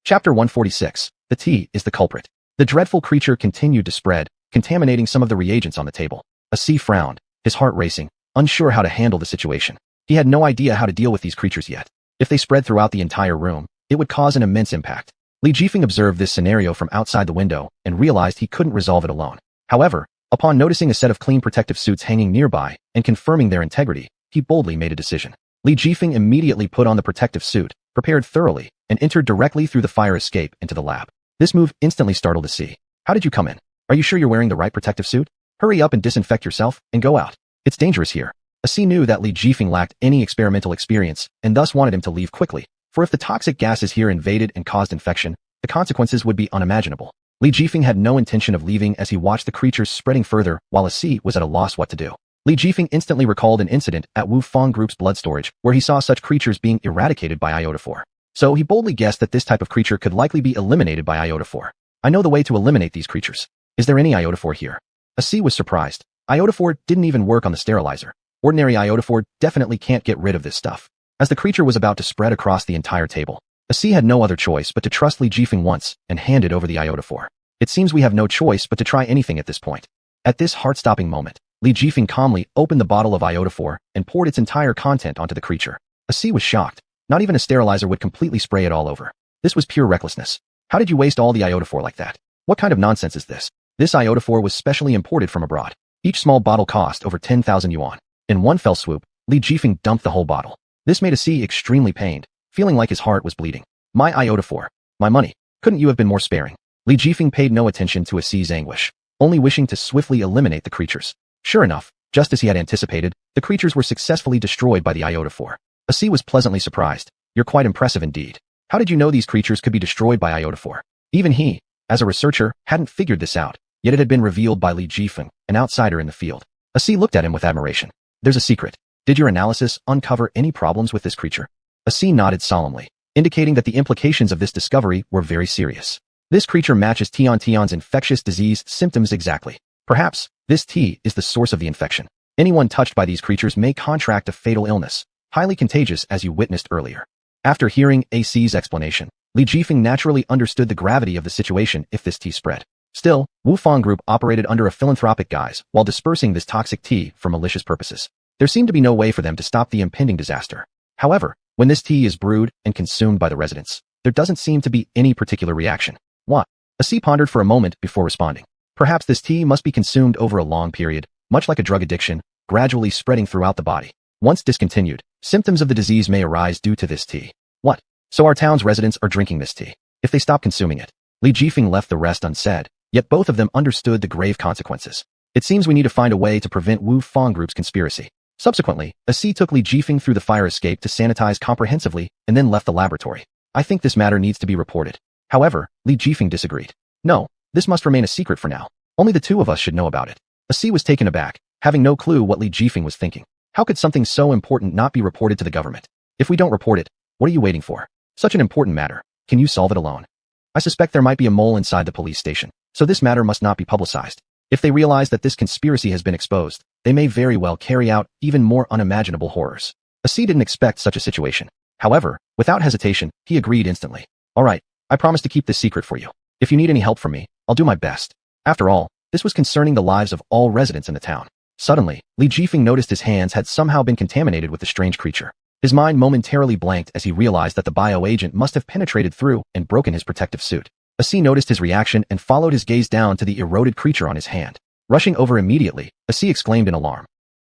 [SPEAKER 1] Chapter 146. The tea is the culprit. The dreadful creature continued to spread, contaminating some of the reagents on the table. Asi frowned, his heart racing, unsure how to handle the situation. He had no idea how to deal with these creatures yet. If they spread throughout the entire room, it would cause an immense impact. Li Jifeng observed this scenario from outside the window and realized he couldn't resolve it alone. However, upon noticing a set of clean protective suits hanging nearby and confirming their integrity, he boldly made a decision. Li Jifeng immediately put on the protective suit, prepared thoroughly, and entered directly through the fire escape into the lab. This move instantly startled Asi. How did you come in? Are you sure you're wearing the right protective suit? Hurry up and disinfect yourself and go out. It's dangerous here. Asi knew that Li Jifeng lacked any experimental experience and thus wanted him to leave quickly, for if the toxic gases here invaded and caused infection, the consequences would be unimaginable. Li Jifeng had no intention of leaving as he watched the creatures spreading further while Asi was at a loss what to do. Li Jifeng instantly recalled an incident at Wu Fang Group's blood storage where he saw such creatures being eradicated by iodophore. So he boldly guessed that this type of creature could likely be eliminated by iodophore. I know the way to eliminate these creatures. Is there any iodophore here? Asi was surprised. Iodophore didn't even work on the sterilizer. Ordinary iodophore definitely can't get rid of this stuff. As the creature was about to spread across the entire table, Asi had no other choice but to trust Li Jifeng once and handed over the iodophore. It seems we have no choice but to try anything at this point. At this heart-stopping moment, Li Jifeng calmly opened the bottle of iodophore and poured its entire content onto the creature. Asi was shocked. Not even a sterilizer would completely spray it all over. This was pure recklessness. How did you waste all the iodophore like that? What kind of nonsense is this? This iodophore was specially imported from abroad. Each small bottle cost over 10,000 yuan. In one fell swoop, Li Jifeng dumped the whole bottle. This made Asi extremely pained, feeling like his heart was bleeding. My iodophore. My money. Couldn't you have been more sparing? Li Jifeng paid no attention to Asi's anguish, only wishing to swiftly eliminate the creatures. Sure enough, just as he had anticipated, the creatures were successfully destroyed by the iodophore. Asi was pleasantly surprised. You're quite impressive indeed. How did you know these creatures could be destroyed by iodophore? Even he, as a researcher, hadn't figured this out, yet it had been revealed by Li Jifeng, an outsider in the field. Asi looked at him with admiration. There's a secret. Did your analysis uncover any problems with this creature? Asi nodded solemnly, indicating that the implications of this discovery were very serious. This creature matches Tian's infectious disease symptoms exactly. Perhaps, this tea is the source of the infection. Anyone touched by these creatures may contract a fatal illness, highly contagious as you witnessed earlier. After hearing Asi's explanation, Li Jifeng naturally understood the gravity of the situation if this tea spread. Still, Wu Fang Group operated under a philanthropic guise while dispersing this toxic tea for malicious purposes. There seemed to be no way for them to stop the impending disaster. However, when this tea is brewed and consumed by the residents, there doesn't seem to be any particular reaction. What? Asi pondered for a moment before responding. Perhaps this tea must be consumed over a long period, much like a drug addiction, gradually spreading throughout the body. Once discontinued, symptoms of the disease may arise due to this tea. What? So our town's residents are drinking this tea. If they stop consuming it, Li Jifeng left the rest unsaid, yet both of them understood the grave consequences. It seems we need to find a way to prevent Wu Fang Group's conspiracy. Subsequently, Asi took Li Jifeng through the fire escape to sanitize comprehensively and then left the laboratory. I think this matter needs to be reported. However, Li Jifeng disagreed. No, this must remain a secret for now. Only the two of us should know about it. Asi was taken aback, having no clue what Li Jifeng was thinking. How could something so important not be reported to the government? If we don't report it, what are you waiting for? Such an important matter. Can you solve it alone? I suspect there might be a mole inside the police station, so this matter must not be publicized. If they realize that this conspiracy has been exposed, they may very well carry out even more unimaginable horrors. Asi didn't expect such a situation. However, without hesitation, he agreed instantly. All right, I promise to keep this secret for you. If you need any help from me, I'll do my best. After all, this was concerning the lives of all residents in the town. Suddenly, Li Jifeng noticed his hands had somehow been contaminated with the strange creature. His mind momentarily blanked as he realized that the bioagent must have penetrated through and broken his protective suit. Asi noticed his reaction and followed his gaze down to the eroded creature on his hand. Rushing over immediately, Asi exclaimed in alarm.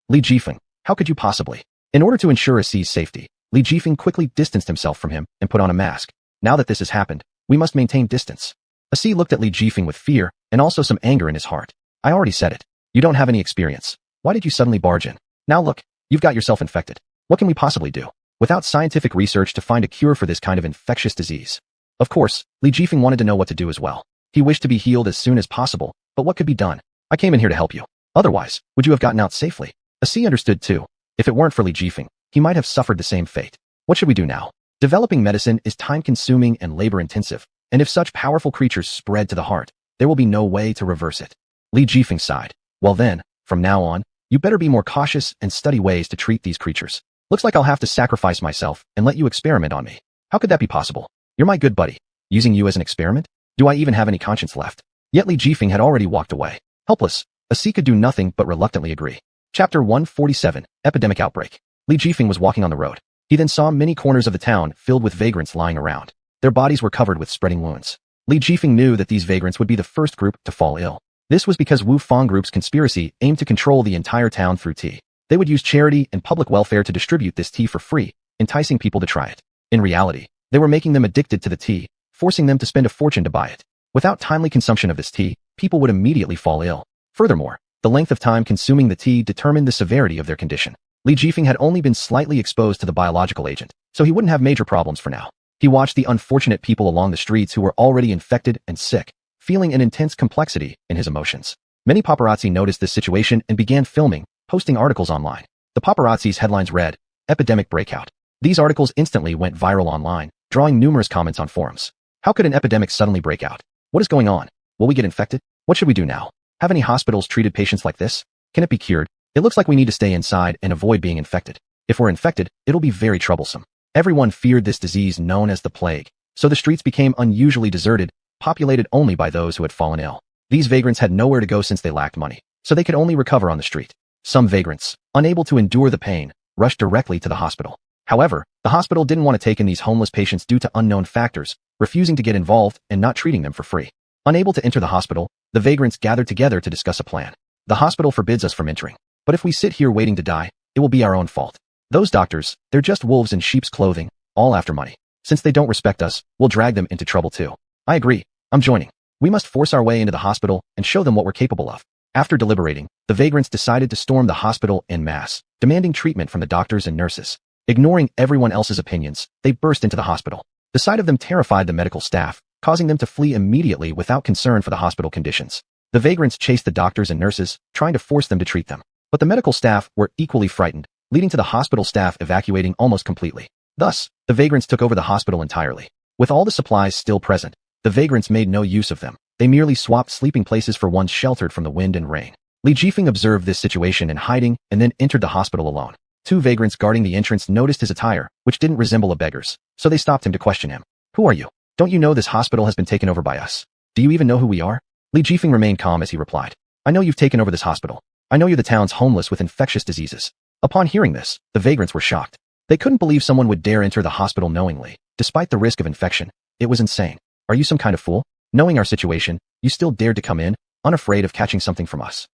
[SPEAKER 1] Li Jifeng, how could you possibly? In order to ensure Asi's safety, Li Jifeng quickly distanced himself from him and put on a mask. Now that this has happened, we must maintain distance. Asi looked at Li Jifeng with fear and also some anger in his heart. I already said it. You don't have any experience. Why did you suddenly barge in? Now look, you've got yourself infected. What can we possibly do? Without scientific research to find a cure for this kind of infectious disease. Of course, Li Jifeng wanted to know what to do as well. He wished to be healed as soon as possible, but what could be done? I came in here to help you. Otherwise, would you have gotten out safely? Asi understood too. If it weren't for Li Jifeng, he might have suffered the same fate. What should we do now? Developing medicine is time-consuming and labor-intensive, and if such powerful creatures spread to the heart, there will be no way to reverse it. Li Jifeng sighed. Well then, from now on, you better be more cautious and study ways to treat these creatures. Looks like I'll have to sacrifice myself and let you experiment on me. How could that be possible? You're my good buddy. Using you as an experiment? Do I even have any conscience left? Yet Li Jifeng had already walked away. Helpless, Asi could do nothing but reluctantly agree. Chapter 147, Epidemic Outbreak. Li Jifeng was walking on the road. He then saw many corners of the town filled with vagrants lying around. Their bodies were covered with spreading wounds. Li Jifeng knew that these vagrants would be the first group to fall ill. This was because Wu Fang Group's conspiracy aimed to control the entire town through tea. They would use charity and public welfare to distribute this tea for free, enticing people to try it. In reality, they were making them addicted to the tea, forcing them to spend a fortune to buy it. Without timely consumption of this tea, people would immediately fall ill. Furthermore, the length of time consuming the tea determined the severity of their condition. Li Jifeng had only been slightly exposed to the biological agent, so he wouldn't have major problems for now. He watched the unfortunate people along the streets who were already infected and sick, feeling an intense complexity in his emotions. Many paparazzi noticed this situation and began filming, posting articles online. The paparazzi's headlines read, Epidemic Breakout. These articles instantly went viral online, drawing numerous comments on forums. How could an epidemic suddenly break out? What is going on? Will we get infected? What should we do now? Have any hospitals treated patients like this? Can it be cured? It looks like we need to stay inside and avoid being infected. If we're infected, it'll be very troublesome. Everyone feared this disease known as the plague, so the streets became unusually deserted, populated only by those who had fallen ill. These vagrants had nowhere to go since they lacked money, so they could only recover on the street. Some vagrants, unable to endure the pain, rushed directly to the hospital. However, the hospital didn't want to take in these homeless patients due to unknown factors, refusing to get involved and not treating them for free. Unable to enter the hospital, the vagrants gathered together to discuss a plan. The hospital forbids us from entering, but if we sit here waiting to die, it will be our own fault. Those doctors, they're just wolves in sheep's clothing, all after money. Since they don't respect us, we'll drag them into trouble too. I agree. I'm joining. We must force our way into the hospital and show them what we're capable of. After deliberating, the vagrants decided to storm the hospital en masse, demanding treatment from the doctors and nurses. Ignoring everyone else's opinions, they burst into the hospital. The sight of them terrified the medical staff, causing them to flee immediately without concern for the hospital conditions. The vagrants chased the doctors and nurses, trying to force them to treat them. But the medical staff were equally frightened, leading to the hospital staff evacuating almost completely. Thus, the vagrants took over the hospital entirely. With all the supplies still present, the vagrants made no use of them. They merely swapped sleeping places for ones sheltered from the wind and rain. Li Jifeng observed this situation in hiding and then entered the hospital alone. Two vagrants guarding the entrance noticed his attire, which didn't resemble a beggar's, so they stopped him to question him. Who are you? Don't you know this hospital has been taken over by us? Do you even know who we are? Li Jifeng remained calm as he replied. I know you've taken over this hospital. I know you're the town's homeless with infectious diseases. Upon hearing this, the vagrants were shocked. They couldn't believe someone would dare enter the hospital knowingly, despite the risk of infection. It was insane. Are you some kind of fool? Knowing our situation, you still dared to come in, unafraid of catching something from us.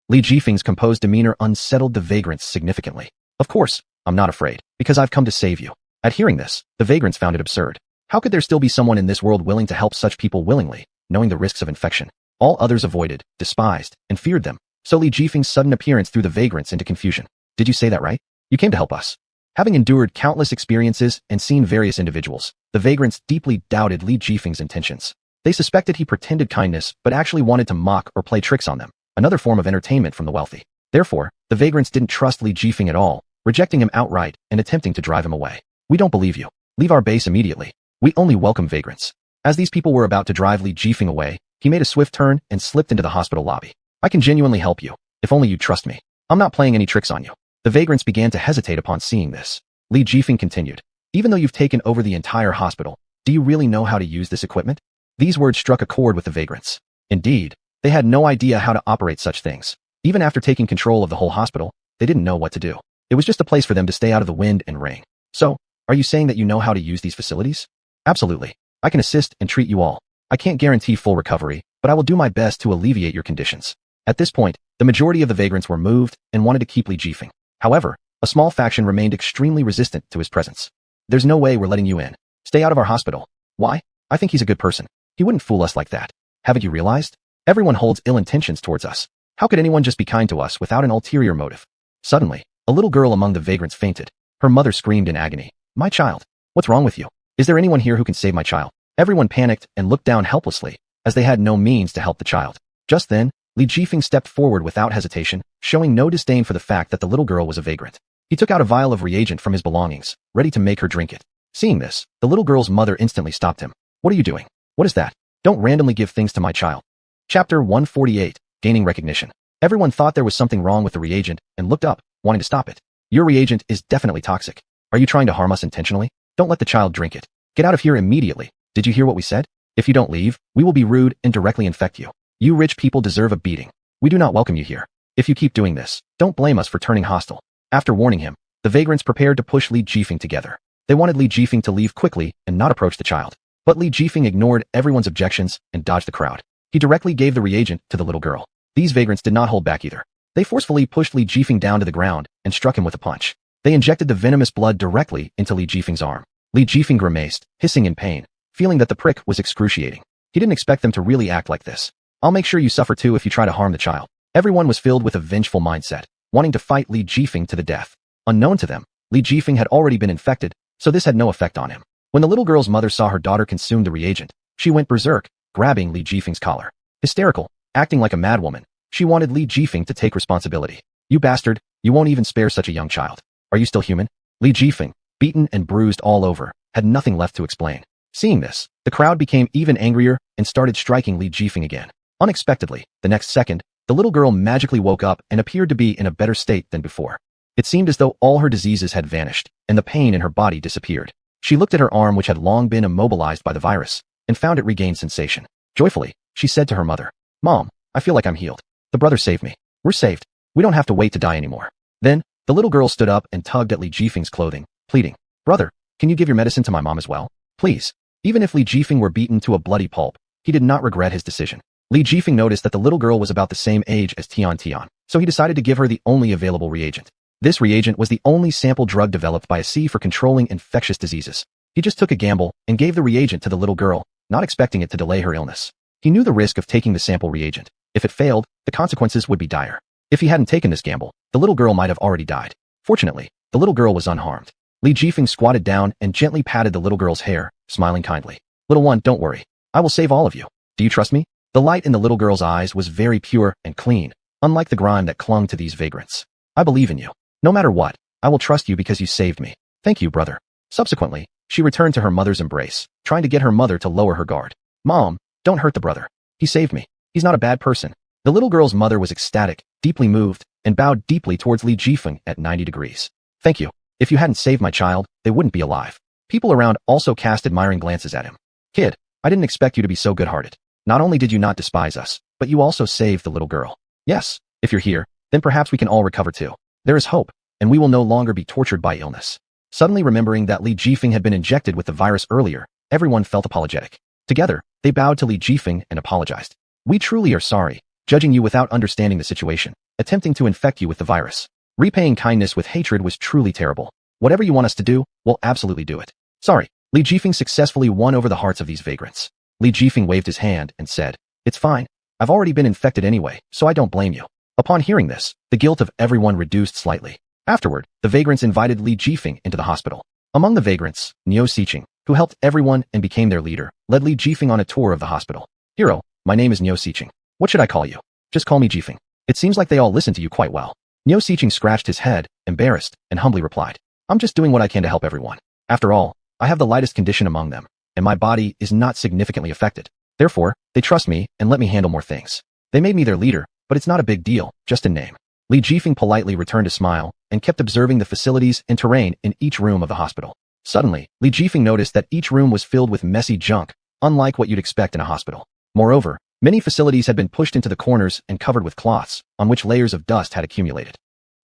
[SPEAKER 1] Li Jifeng's composed demeanor unsettled the vagrants significantly. Of course, I'm not afraid, because I've come to save you. At hearing this, the vagrants found it absurd. How could there still be someone in this world willing to help such people willingly, knowing the risks of infection? All others avoided, despised, and feared them, so Li Jifeng's sudden appearance threw the vagrants into confusion. Did you say that right? You came to help us. Having endured countless experiences and seen various individuals, the vagrants deeply doubted Li Jifeng's intentions. They suspected he pretended kindness but actually wanted to mock or play tricks on them, another form of entertainment from the wealthy. Therefore, the vagrants didn't trust Li Jifeng at all, rejecting him outright and attempting to drive him away. We don't believe you. Leave our base immediately. We only welcome vagrants. As these people were about to drive Li Jifeng away, he made a swift turn and slipped into the hospital lobby. I can genuinely help you, if only you trust me. I'm not playing any tricks on you. The vagrants began to hesitate upon seeing this. Li Jifeng continued. Even though you've taken over the entire hospital, do you really know how to use this equipment? These words struck a chord with the vagrants. Indeed, they had no idea how to operate such things. Even after taking control of the whole hospital, they didn't know what to do. It was just a place for them to stay out of the wind and rain. So, are you saying that you know how to use these facilities? Absolutely. I can assist and treat you all. I can't guarantee full recovery, but I will do my best to alleviate your conditions. At this point, the majority of the vagrants were moved and wanted to keep Li Jifeng. However, a small faction remained extremely resistant to his presence. There's no way we're letting you in. Stay out of our hospital. Why? I think he's a good person. He wouldn't fool us like that. Haven't you realized? Everyone holds ill intentions towards us. How could anyone just be kind to us without an ulterior motive? Suddenly, a little girl among the vagrants fainted. Her mother screamed in agony. My child. What's wrong with you? Is there anyone here who can save my child? Everyone panicked and looked down helplessly, as they had no means to help the child. Just then, Li Jifeng stepped forward without hesitation, showing no disdain for the fact that the little girl was a vagrant. He took out a vial of reagent from his belongings, ready to make her drink it. Seeing this, the little girl's mother instantly stopped him. What are you doing? What is that? Don't randomly give things to my child. Chapter 148, Gaining Recognition. Everyone thought there was something wrong with the reagent and looked up, wanting to stop it. Your reagent is definitely toxic. Are you trying to harm us intentionally? Don't let the child drink it. Get out of here immediately. Did you hear what we said? If you don't leave, we will be rude and directly infect you. You rich people deserve a beating. We do not welcome you here. If you keep doing this, don't blame us for turning hostile. After warning him, the vagrants prepared to push Li Jifeng together. They wanted Li Jifeng to leave quickly and not approach the child. But Li Jifeng ignored everyone's objections and dodged the crowd. He directly gave the reagent to the little girl. These vagrants did not hold back either. They forcefully pushed Li Jifeng down to the ground and struck him with a punch. They injected the venomous blood directly into Li Jifeng's arm. Li Jifeng grimaced, hissing in pain, feeling that the prick was excruciating. He didn't expect them to really act like this. I'll make sure you suffer too if you try to harm the child. Everyone was filled with a vengeful mindset, wanting to fight Li Jifeng to the death. Unknown to them, Li Jifeng had already been infected, so this had no effect on him. When the little girl's mother saw her daughter consume the reagent, she went berserk, grabbing Li Jifeng's collar. Hysterical, acting like a madwoman, she wanted Li Jifeng to take responsibility. You bastard, you won't even spare such a young child. Are you still human? Li Jifeng, beaten and bruised all over, had nothing left to explain. Seeing this, the crowd became even angrier and started striking Li Jifeng again. Unexpectedly, the next second, the little girl magically woke up and appeared to be in a better state than before. It seemed as though all her diseases had vanished, and the pain in her body disappeared. She looked at her arm which had long been immobilized by the virus, and found it regained sensation. Joyfully, she said to her mother, Mom, I feel like I'm healed. The brother saved me. We're saved. We don't have to wait to die anymore. Then, the little girl stood up and tugged at Li Jifeng's clothing, pleading, Brother, can you give your medicine to my mom as well? Please. Even if Li Jifeng were beaten to a bloody pulp, he did not regret his decision. Li Jifeng noticed that the little girl was about the same age as Tian Tian, so he decided to give her the only available reagent. This reagent was the only sample drug developed by a C for controlling infectious diseases. He just took a gamble and gave the reagent to the little girl, not expecting it to delay her illness. He knew the risk of taking the sample reagent. If it failed, the consequences would be dire. If he hadn't taken this gamble, the little girl might have already died. Fortunately, the little girl was unharmed. Li Jifeng squatted down and gently patted the little girl's hair, smiling kindly. Little one, don't worry. I will save all of you. Do you trust me? The light in the little girl's eyes was very pure and clean, unlike the grime that clung to these vagrants. I believe in you. No matter what, I will trust you because you saved me. Thank you, brother. Subsequently, she returned to her mother's embrace, trying to get her mother to lower her guard. Mom, don't hurt the brother. He saved me. He's not a bad person. The little girl's mother was ecstatic, deeply moved, and bowed deeply towards Li Jifeng at 90 degrees. Thank you. If you hadn't saved my child, they wouldn't be alive. People around also cast admiring glances at him. Kid, I didn't expect you to be so good-hearted. Not only did you not despise us, but you also saved the little girl. Yes, if you're here, then perhaps we can all recover too. There is hope, and we will no longer be tortured by illness. Suddenly remembering that Li Jifeng had been injected with the virus earlier, everyone felt apologetic. Together, they bowed to Li Jifeng and apologized. We truly are sorry, judging you without understanding the situation, attempting to infect you with the virus. Repaying kindness with hatred was truly terrible. Whatever you want us to do, we'll absolutely do it. Sorry. Li Jifeng successfully won over the hearts of these vagrants. Li Jifeng waved his hand and said, It's fine. I've already been infected anyway, so I don't blame you. Upon hearing this, the guilt of everyone reduced slightly. Afterward, the vagrants invited Li Jifeng into the hospital. Among the vagrants, Nero Xiqing, who helped everyone and became their leader, led Li Jifeng on a tour of the hospital. Hero, my name is Nero Xiqing. What should I call you? Just call me Jifeng. It seems like they all listen to you quite well. Nero Xiqing scratched his head, embarrassed, and humbly replied, I'm just doing what I can to help everyone. After all, I have the lightest condition among them, and my body is not significantly affected. Therefore, they trust me and let me handle more things. They made me their leader, but it's not a big deal, just a name. Li Jifeng politely returned a smile and kept observing the facilities and terrain in each room of the hospital. Suddenly, Li Jifeng noticed that each room was filled with messy junk, unlike what you'd expect in a hospital. Moreover, many facilities had been pushed into the corners and covered with cloths, on which layers of dust had accumulated.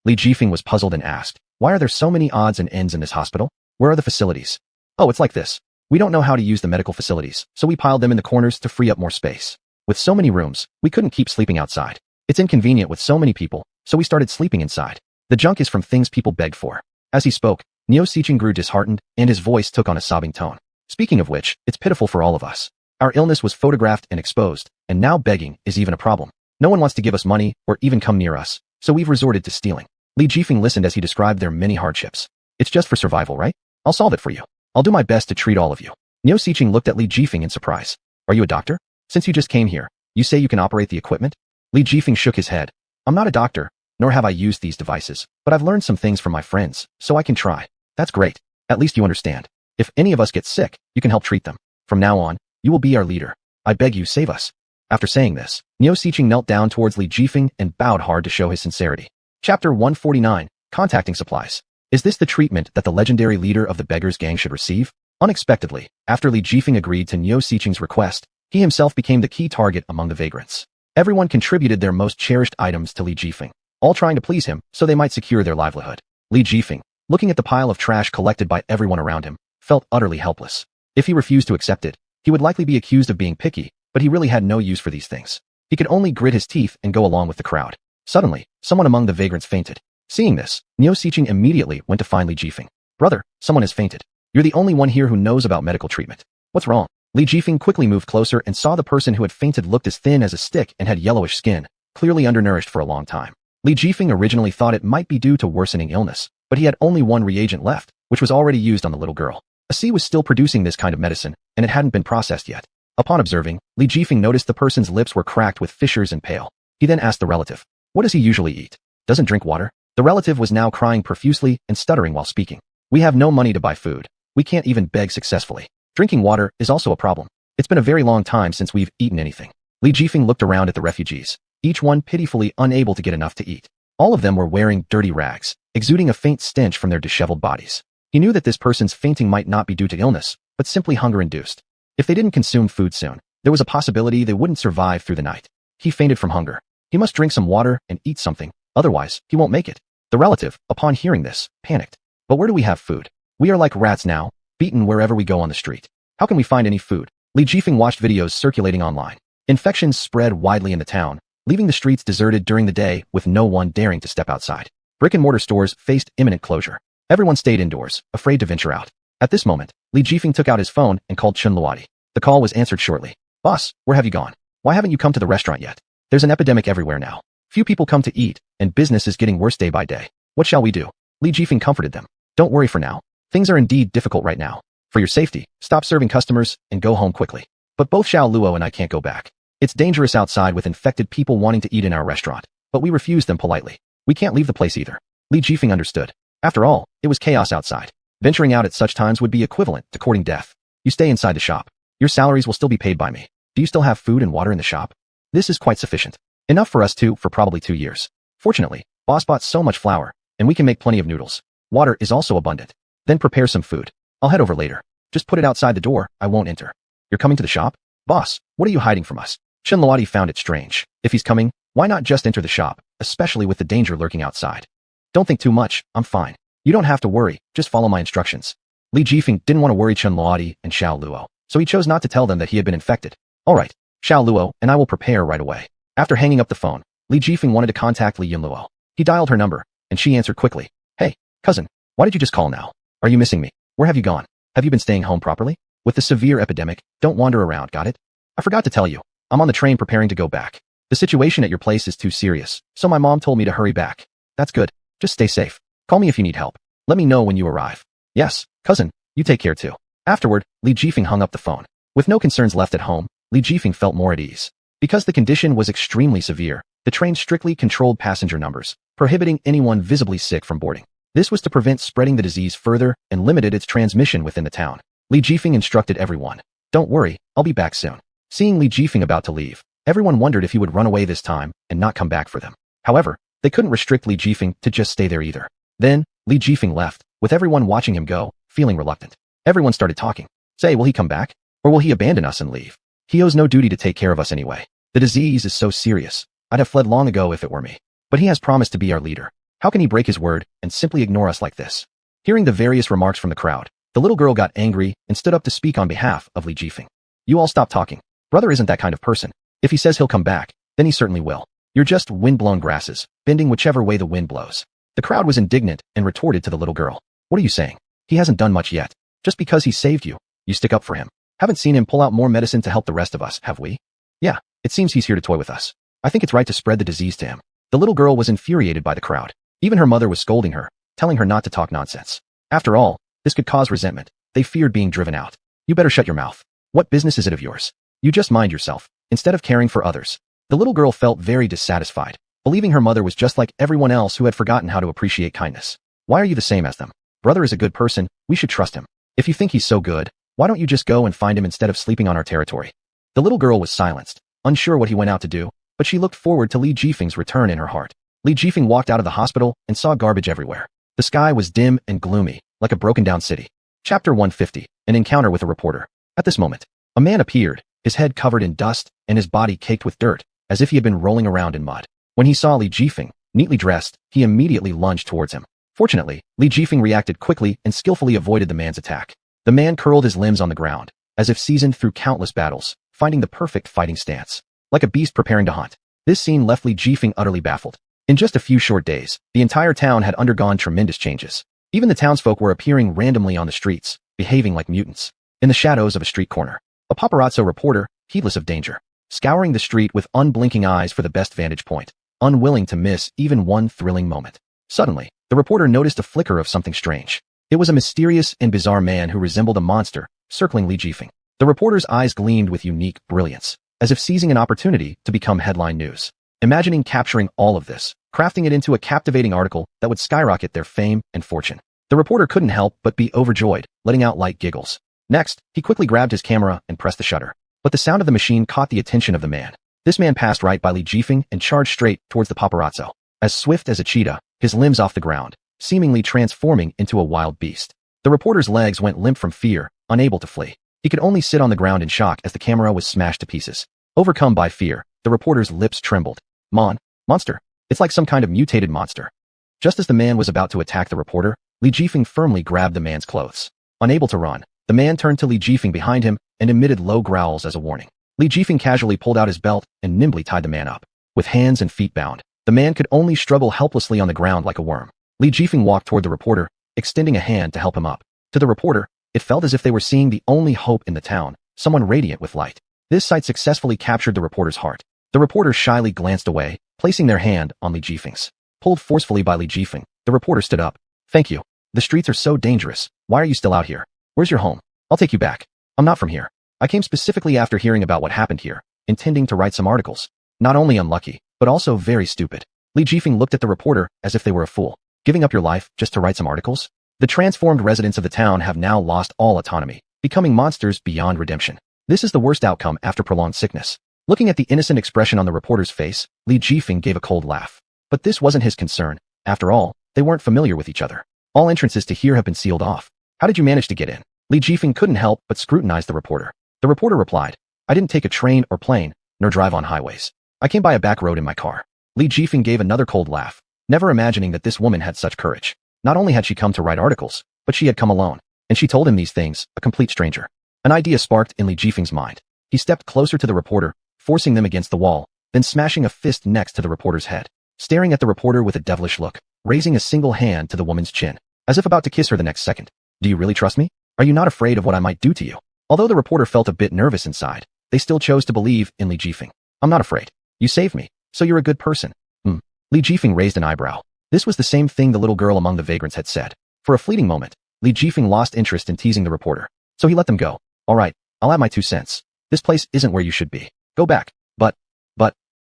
[SPEAKER 1] Li Jifeng was puzzled and asked, Why are there so many odds and ends in this hospital? Where are the facilities? Oh, it's like this. We don't know how to use the medical facilities, so we piled them in the corners to free up more space. With so many rooms, we couldn't keep sleeping outside. It's inconvenient with so many people, so we started sleeping inside. The junk is from things people begged for. As he spoke, Neo Sicheng grew disheartened, and his voice took on a sobbing tone. Speaking of which, it's pitiful for all of us. Our illness was photographed and exposed, and now begging is even a problem. No one wants to give us money or even come near us, so we've resorted to stealing. Li Jifeng listened as he described their many hardships. It's just for survival, right? I'll solve it for you. I'll do my best to treat all of you. Neo Sicheng looked at Li Jifeng in surprise. Are you a doctor? Since you just came here, you say you can operate the equipment? Li Jifeng shook his head. I'm not a doctor, nor have I used these devices, but I've learned some things from my friends, so I can try. That's great. At least you understand. If any of us get sick, you can help treat them. From now on, you will be our leader. I beg you, save us. After saying this, Neo Sicheng knelt down towards Li Jifeng and bowed hard to show his sincerity. Chapter 149, Contacting Supplies. Is this the treatment that the legendary leader of the beggars gang should receive? Unexpectedly, after Li Jifeng agreed to Neo Sicheng's request, he himself became the key target among the vagrants. Everyone contributed their most cherished items to Li Jifeng, all trying to please him so they might secure their livelihood. Li Jifeng, looking at the pile of trash collected by everyone around him, felt utterly helpless. If he refused to accept it, he would likely be accused of being picky, but he really had no use for these things. He could only grit his teeth and go along with the crowd. Suddenly, someone among the vagrants fainted. Seeing this, Neo Sicheng immediately went to find Li Jifeng. Brother, someone has fainted. You're the only one here who knows about medical treatment. What's wrong? Li Jifeng quickly moved closer and saw the person who had fainted looked as thin as a stick and had yellowish skin, clearly undernourished for a long time. Li Jifeng originally thought it might be due to worsening illness, but he had only one reagent left, which was already used on the little girl. A sea was still producing this kind of medicine, and it hadn't been processed yet. Upon observing, Li Jifeng noticed the person's lips were cracked with fissures and pale. He then asked the relative, what does he usually eat? Doesn't drink water? The relative was now crying profusely and stuttering while speaking. We have no money to buy food. We can't even beg successfully. Drinking water is also a problem. It's been a very long time since we've eaten anything. Li Jifeng looked around at the refugees, each one pitifully unable to get enough to eat. All of them were wearing dirty rags, exuding a faint stench from their disheveled bodies. He knew that this person's fainting might not be due to illness, but simply hunger-induced. If they didn't consume food soon, there was a possibility they wouldn't survive through the night. He fainted from hunger. He must drink some water and eat something, otherwise, he won't make it. The relative, upon hearing this, panicked. But where do we have food? We are like rats now, beaten wherever we go on the street. How can we find any food? Li Jifeng watched videos circulating online. Infections spread widely in the town, leaving the streets deserted during the day with no one daring to step outside. Brick-and-mortar stores faced imminent closure. Everyone stayed indoors, afraid to venture out. At this moment, Li Jifeng took out his phone and called Xuanhuan. The call was answered shortly. Boss, where have you gone? Why haven't you come to the restaurant yet? There's an epidemic everywhere now. Few people come to eat, and business is getting worse day by day. What shall we do? Li Jifeng comforted them. Don't worry for now. Things are indeed difficult right now. For your safety, stop serving customers and go home quickly. But both Xiao Luo and I can't go back. It's dangerous outside with infected people wanting to eat in our restaurant, but we refuse them politely. We can't leave the place either. Li Jifeng understood. After all, it was chaos outside. Venturing out at such times would be equivalent to courting death. You stay inside the shop. Your salaries will still be paid by me. Do you still have food and water in the shop? This is quite sufficient. Enough for us two for probably 2 years. Fortunately, boss bought so much flour, and we can make plenty of noodles. Water is also abundant. Then prepare some food. I'll head over later. Just put it outside the door, I won't enter. You're coming to the shop? Boss, what are you hiding from us? Xuanhuan found it strange. If he's coming, why not just enter the shop, especially with the danger lurking outside? Don't think too much, I'm fine. You don't have to worry, just follow my instructions. Li Jifeng didn't want to worry Xuanhuan and Xiao Luo, so he chose not to tell them that he had been infected. Alright, Xiao Luo and I will prepare right away. After hanging up the phone, Li Jifeng wanted to contact Li Yunluo. He dialed her number, and she answered quickly. Hey, cousin, why did you just call now? Are you missing me? Where have you gone? Have you been staying home properly? With the severe epidemic, don't wander around, got it? I forgot to tell you. I'm on the train preparing to go back. The situation at your place is too serious, so my mom told me to hurry back. That's good. Just stay safe. Call me if you need help. Let me know when you arrive. Yes, cousin, you take care too. Afterward, Li Jifeng hung up the phone. With no concerns left at home, Li Jifeng felt more at ease. Because the condition was extremely severe, the train strictly controlled passenger numbers, prohibiting anyone visibly sick from boarding. This was to prevent spreading the disease further and limited its transmission within the town. Li Jifeng instructed everyone. Don't worry, I'll be back soon. Seeing Li Jifeng about to leave, everyone wondered if he would run away this time and not come back for them. However, they couldn't restrict Li Jifeng to just stay there either. Then, Li Jifeng left, with everyone watching him go, feeling reluctant. Everyone started talking. Say, will he come back? Or will he abandon us and leave? He owes no duty to take care of us anyway. The disease is so serious. I'd have fled long ago if it were me. But he has promised to be our leader. How can he break his word and simply ignore us like this? Hearing the various remarks from the crowd, The little girl got angry and stood up to speak on behalf of Li Jifeng. You all stop talking. Brother isn't that kind of person. If he says he'll come back, then he certainly will. You're just wind-blown grasses, bending whichever way the wind blows. The crowd was indignant and retorted to the little girl. What are you saying? He hasn't done much yet. Just because he saved you, you stick up for him. Haven't seen him pull out more medicine to help the rest of us, have we? Yeah, it seems he's here to toy with us. I think it's right to spread the disease to him. The little girl was infuriated by the crowd. Even her mother was scolding her, telling her not to talk nonsense. After all, this could cause resentment. They feared being driven out. You better shut your mouth. What business is it of yours? You just mind yourself, instead of caring for others. The little girl felt very dissatisfied, believing her mother was just like everyone else who had forgotten how to appreciate kindness. Why are you the same as them? Brother is a good person, we should trust him. If you think he's so good, why don't you just go and find him instead of sleeping on our territory? The little girl was silenced, unsure what he went out to do, but she looked forward to Li Jifeng's return in her heart. Li Jifeng walked out of the hospital and saw garbage everywhere. The sky was dim and gloomy, like a broken-down city. Chapter 150, An Encounter with a Reporter. At this moment, a man appeared, his head covered in dust and his body caked with dirt, as if he had been rolling around in mud. When he saw Li Jifeng, neatly dressed, he immediately lunged towards him. Fortunately, Li Jifeng reacted quickly and skillfully avoided the man's attack. The man curled his limbs on the ground, as if seasoned through countless battles, finding the perfect fighting stance. Like a beast preparing to hunt. This scene left Li Jifeng utterly baffled. In just a few short days, the entire town had undergone tremendous changes. Even the townsfolk were appearing randomly on the streets, behaving like mutants. In the shadows of a street corner, a paparazzo reporter, heedless of danger, scouring the street with unblinking eyes for the best vantage point, unwilling to miss even one thrilling moment. Suddenly, the reporter noticed a flicker of something strange. It was a mysterious and bizarre man who resembled a monster, circling Li Jifeng. The reporter's eyes gleamed with unique brilliance, as if seizing an opportunity to become headline news. Imagining capturing all of this, crafting it into a captivating article that would skyrocket their fame and fortune. The reporter couldn't help but be overjoyed, letting out light giggles. Next, he quickly grabbed his camera and pressed the shutter. But the sound of the machine caught the attention of the man. This man passed right by Li Jifeng and charged straight towards the paparazzo. As swift as a cheetah, his limbs off the ground, seemingly transforming into a wild beast. The reporter's legs went limp from fear, unable to flee. He could only sit on the ground in shock as the camera was smashed to pieces. Overcome by fear, the reporter's lips trembled. Monster. It's like some kind of mutated monster. Just as the man was about to attack the reporter, Li Jifeng firmly grabbed the man's clothes. Unable to run, the man turned to Li Jifeng behind him and emitted low growls as a warning. Li Jifeng casually pulled out his belt and nimbly tied the man up. With hands and feet bound, the man could only struggle helplessly on the ground like a worm. Li Jifeng walked toward the reporter, extending a hand to help him up. To the reporter, it felt as if they were seeing the only hope in the town, someone radiant with light. This sight successfully captured the reporter's heart. The reporter shyly glanced away, placing their hand on Li Jifeng's. Pulled forcefully by Li Jifeng, the reporter stood up. Thank you. The streets are so dangerous. Why are you still out here? Where's your home? I'll take you back. I'm not from here. I came specifically after hearing about what happened here, intending to write some articles. Not only unlucky, but also very stupid. Li Jifeng looked at the reporter as if they were a fool. Giving up your life just to write some articles? The transformed residents of the town have now lost all autonomy, becoming monsters beyond redemption. This is the worst outcome after prolonged sickness. Looking at the innocent expression on the reporter's face, Li Jifeng gave a cold laugh. But this wasn't his concern. After all, they weren't familiar with each other. All entrances to here have been sealed off. How did you manage to get in? Li Jifeng couldn't help but scrutinize the reporter. The reporter replied, I didn't take a train or plane, nor drive on highways. I came by a back road in my car. Li Jifeng gave another cold laugh, never imagining that this woman had such courage. Not only had she come to write articles, but she had come alone. And she told him these things, a complete stranger. An idea sparked in Li Jifeng's mind. He stepped closer to the reporter, forcing them against the wall, then smashing a fist next to the reporter's head, staring at the reporter with a devilish look, raising a single hand to the woman's chin, as if about to kiss her the next second. Do you really trust me? Are you not afraid of what I might do to you? Although the reporter felt a bit nervous inside, they still chose to believe in Li Jifeng. I'm not afraid. You saved me, so you're a good person. Li Jifeng raised an eyebrow. This was the same thing the little girl among the vagrants had said. For a fleeting moment, Li Jifeng lost interest in teasing the reporter, so he let them go. All right, I'll add my 2 cents. This place isn't where you should be. Go back. But,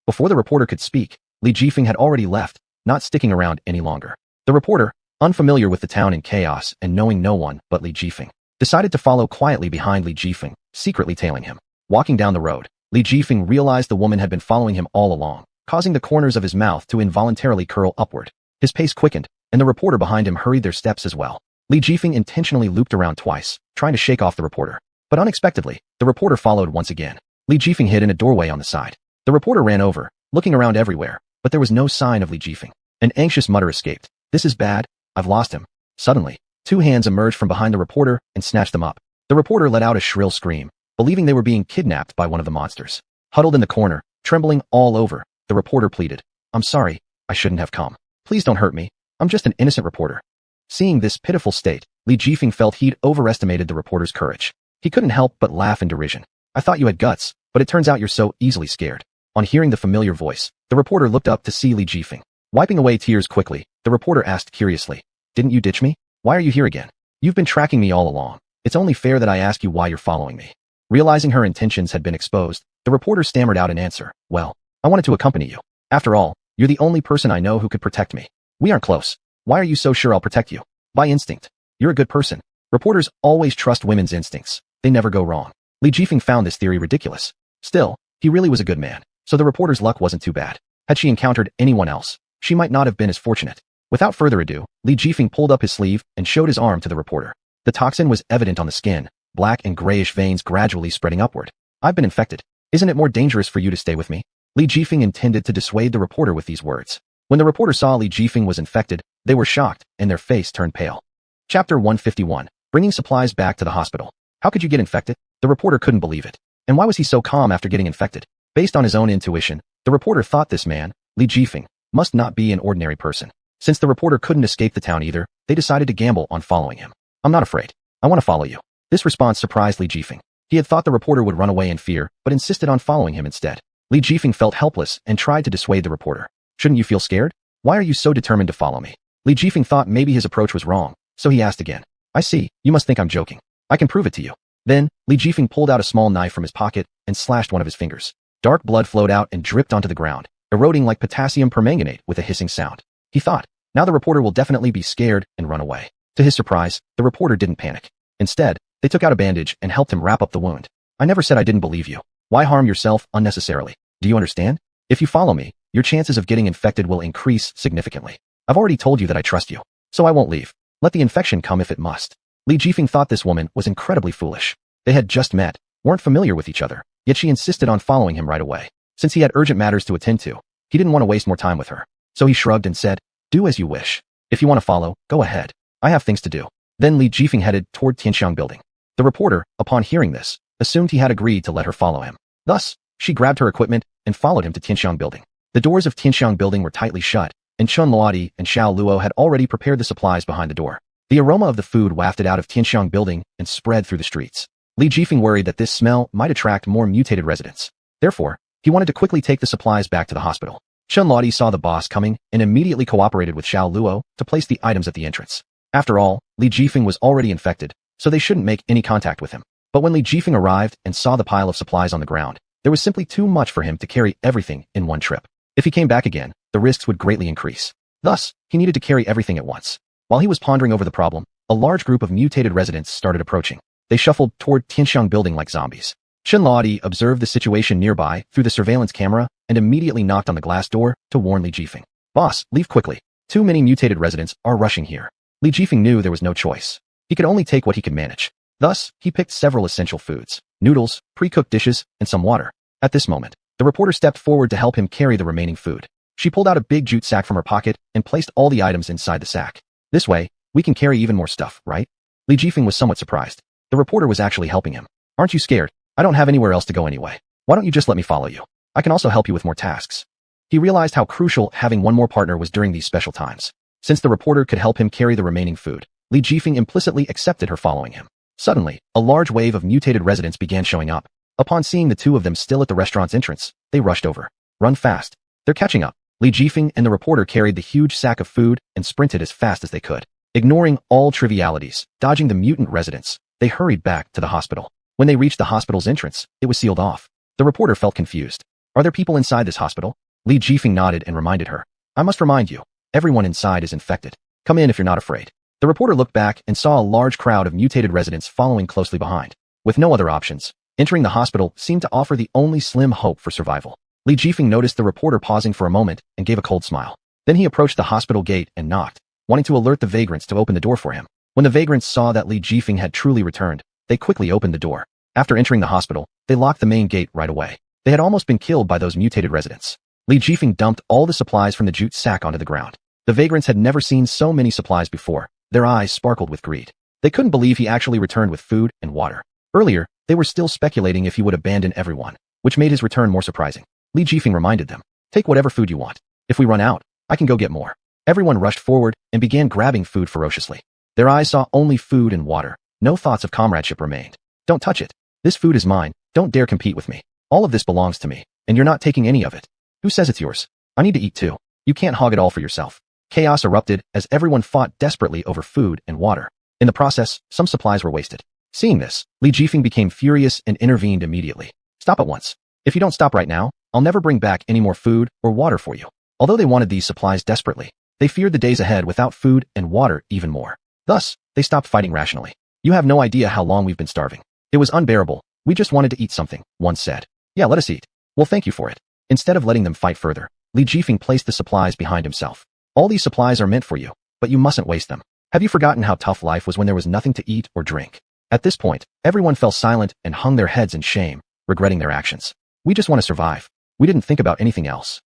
[SPEAKER 1] before the reporter could speak, Li Jifeng had already left, not sticking around any longer. The reporter, unfamiliar with the town and chaos and knowing no one but Li Jifeng, decided to follow quietly behind Li Jifeng, secretly tailing him. Walking down the road, Li Jifeng realized the woman had been following him all along, causing the corners of his mouth to involuntarily curl upward. His pace quickened, and the reporter behind him hurried their steps as well. Li Jifeng intentionally looped around twice, trying to shake off the reporter. But unexpectedly, the reporter followed once again. Li Jifeng hid in a doorway on the side. The reporter ran over, looking around everywhere, but there was no sign of Li Jifeng. An anxious mutter escaped. This is bad. I've lost him. Suddenly, Two hands emerged from behind the reporter and snatched them up. The reporter let out a shrill scream, believing they were being kidnapped by one of the monsters. Huddled in the corner, trembling all over, the reporter pleaded, "I'm sorry, I shouldn't have come. Please don't hurt me. I'm just an innocent reporter." Seeing this pitiful state, Li Jifeng felt he'd overestimated the reporter's courage. He couldn't help but laugh in derision. "I thought you had guts, but it turns out you're so easily scared." On hearing the familiar voice, the reporter looked up to see Li Jifeng. Wiping away tears quickly, the reporter asked curiously, "Didn't you ditch me? Why are you here again? You've been tracking me all along. It's only fair that I ask you why you're following me." Realizing her intentions had been exposed, the reporter stammered out an answer. "Well, I wanted to accompany you. After all, you're the only person I know who could protect me. We aren't close. Why are you so sure I'll protect you?" "By instinct. You're a good person. Reporters always trust women's instincts. They never go wrong." Li Jifeng found this theory ridiculous. Still, he really was a good man, so the reporter's luck wasn't too bad. Had she encountered anyone else, she might not have been as fortunate. Without further ado, Li Jifeng pulled up his sleeve and showed his arm to the reporter. The toxin was evident on the skin, black and grayish veins gradually spreading upward. "I've been infected. Isn't it more dangerous for you to stay with me?" Li Jifeng intended to dissuade the reporter with these words. When the reporter saw Li Jifeng was infected, they were shocked, and their face turned pale. Chapter 151. Bringing supplies back to the hospital. How could you get infected? The reporter couldn't believe it. And why was he so calm after getting infected? Based on his own intuition, the reporter thought this man, Li Jifeng, must not be an ordinary person. Since the reporter couldn't escape the town either, they decided to gamble on following him. "I'm not afraid. I want to follow you." This response surprised Li Jifeng. He had thought the reporter would run away in fear, but insisted on following him instead. Li Jifeng felt helpless and tried to dissuade the reporter. "Shouldn't you feel scared? Why are you so determined to follow me?" Li Jifeng thought maybe his approach was wrong, so he asked again. "I see, you must think I'm joking. I can prove it to you." Then, Li Jifeng pulled out a small knife from his pocket and slashed one of his fingers. Dark blood flowed out and dripped onto the ground, eroding like potassium permanganate with a hissing sound. He thought, now the reporter will definitely be scared and run away. To his surprise, the reporter didn't panic. Instead, they took out a bandage and helped him wrap up the wound. "I never said I didn't believe you. Why harm yourself unnecessarily? Do you understand? If you follow me, your chances of getting infected will increase significantly. I've already told you that I trust you, so I won't leave. Let the infection come if it must." Li Jifeng thought this woman was incredibly foolish. They had just met, weren't familiar with each other, yet she insisted on following him right away. Since he had urgent matters to attend to, he didn't want to waste more time with her. So he shrugged and said, "Do as you wish. If you want to follow, go ahead. I have things to do." Then Li Jifeng headed toward Tianxiang building. The reporter, upon hearing this, assumed he had agreed to let her follow him. Thus, she grabbed her equipment and followed him to Tianxiang building. The doors of Tianxiang building were tightly shut, and Xuanhuan and Xiao Luo had already prepared the supplies behind the door. The aroma of the food wafted out of Tianxiang building and spread through the streets. Li Jifeng worried that this smell might attract more mutated residents. Therefore, he wanted to quickly take the supplies back to the hospital. Xuanhuan saw the boss coming and immediately cooperated with Xiao Luo to place the items at the entrance. After all, Li Jifeng was already infected, so they shouldn't make any contact with him. But when Li Jifeng arrived and saw the pile of supplies on the ground, there was simply too much for him to carry everything in one trip. If he came back again, the risks would greatly increase. Thus, he needed to carry everything at once. While he was pondering over the problem, a large group of mutated residents started approaching. They shuffled toward Tianxiang building like zombies. Xuanhuan observed the situation nearby through the surveillance camera and immediately knocked on the glass door to warn Li Jifeng. "Boss, leave quickly. Too many mutated residents are rushing here." Li Jifeng knew there was no choice. He could only take what he could manage. Thus, he picked several essential foods, noodles, pre-cooked dishes, and some water. At this moment, the reporter stepped forward to help him carry the remaining food. She pulled out a big jute sack from her pocket and placed all the items inside the sack. "This way, we can carry even more stuff, right?" Li Jifeng was somewhat surprised. The reporter was actually helping him. "Aren't you scared? I don't have anywhere else to go anyway. Why don't you just let me follow you? I can also help you with more tasks." He realized how crucial having one more partner was during these special times. Since the reporter could help him carry the remaining food, Li Jifeng implicitly accepted her following him. Suddenly, a large wave of mutated residents began showing up. Upon seeing the two of them still at the restaurant's entrance, they rushed over. "Run fast. They're catching up." Li Jifeng and the reporter carried the huge sack of food and sprinted as fast as they could. Ignoring all trivialities, dodging the mutant residents, they hurried back to the hospital. When they reached the hospital's entrance, it was sealed off. The reporter felt confused. "Are there people inside this hospital?" Li Jifeng nodded and reminded her. "I must remind you, everyone inside is infected. Come in if you're not afraid." The reporter looked back and saw a large crowd of mutated residents following closely behind. With no other options, entering the hospital seemed to offer the only slim hope for survival. Li Jifeng noticed the reporter pausing for a moment and gave a cold smile. Then he approached the hospital gate and knocked, wanting to alert the vagrants to open the door for him. When the vagrants saw that Li Jifeng had truly returned, they quickly opened the door. After entering the hospital, they locked the main gate right away. They had almost been killed by those mutated residents. Li Jifeng dumped all the supplies from the jute sack onto the ground. The vagrants had never seen so many supplies before. Their eyes sparkled with greed. They couldn't believe he actually returned with food and water. Earlier, they were still speculating if he would abandon everyone, which made his return more surprising. Li Jifeng reminded them, "Take whatever food you want. If we run out, I can go get more." Everyone rushed forward and began grabbing food ferociously. Their eyes saw only food and water. No thoughts of comradeship remained. "Don't touch it. This food is mine. Don't dare compete with me. All of this belongs to me, and you're not taking any of it. Who says it's yours? I need to eat too. You can't hog it all for yourself." Chaos erupted as everyone fought desperately over food and water. In the process, some supplies were wasted. Seeing this, Li Jifeng became furious and intervened immediately. "Stop at once. If you don't stop right now, I'll never bring back any more food or water for you." Although they wanted these supplies desperately, they feared the days ahead without food and water even more. Thus, they stopped fighting rationally. "You have no idea how long we've been starving. It was unbearable. We just wanted to eat something," one said. "Yeah, let us eat." "Well, thank you for it." Instead of letting them fight further, Li Jifeng placed the supplies behind himself. "All these supplies are meant for you, but you mustn't waste them. Have you forgotten how tough life was when there was nothing to eat or drink?" At this point, everyone fell silent and hung their heads in shame, regretting their actions. "We just want to survive. We didn't think about anything else."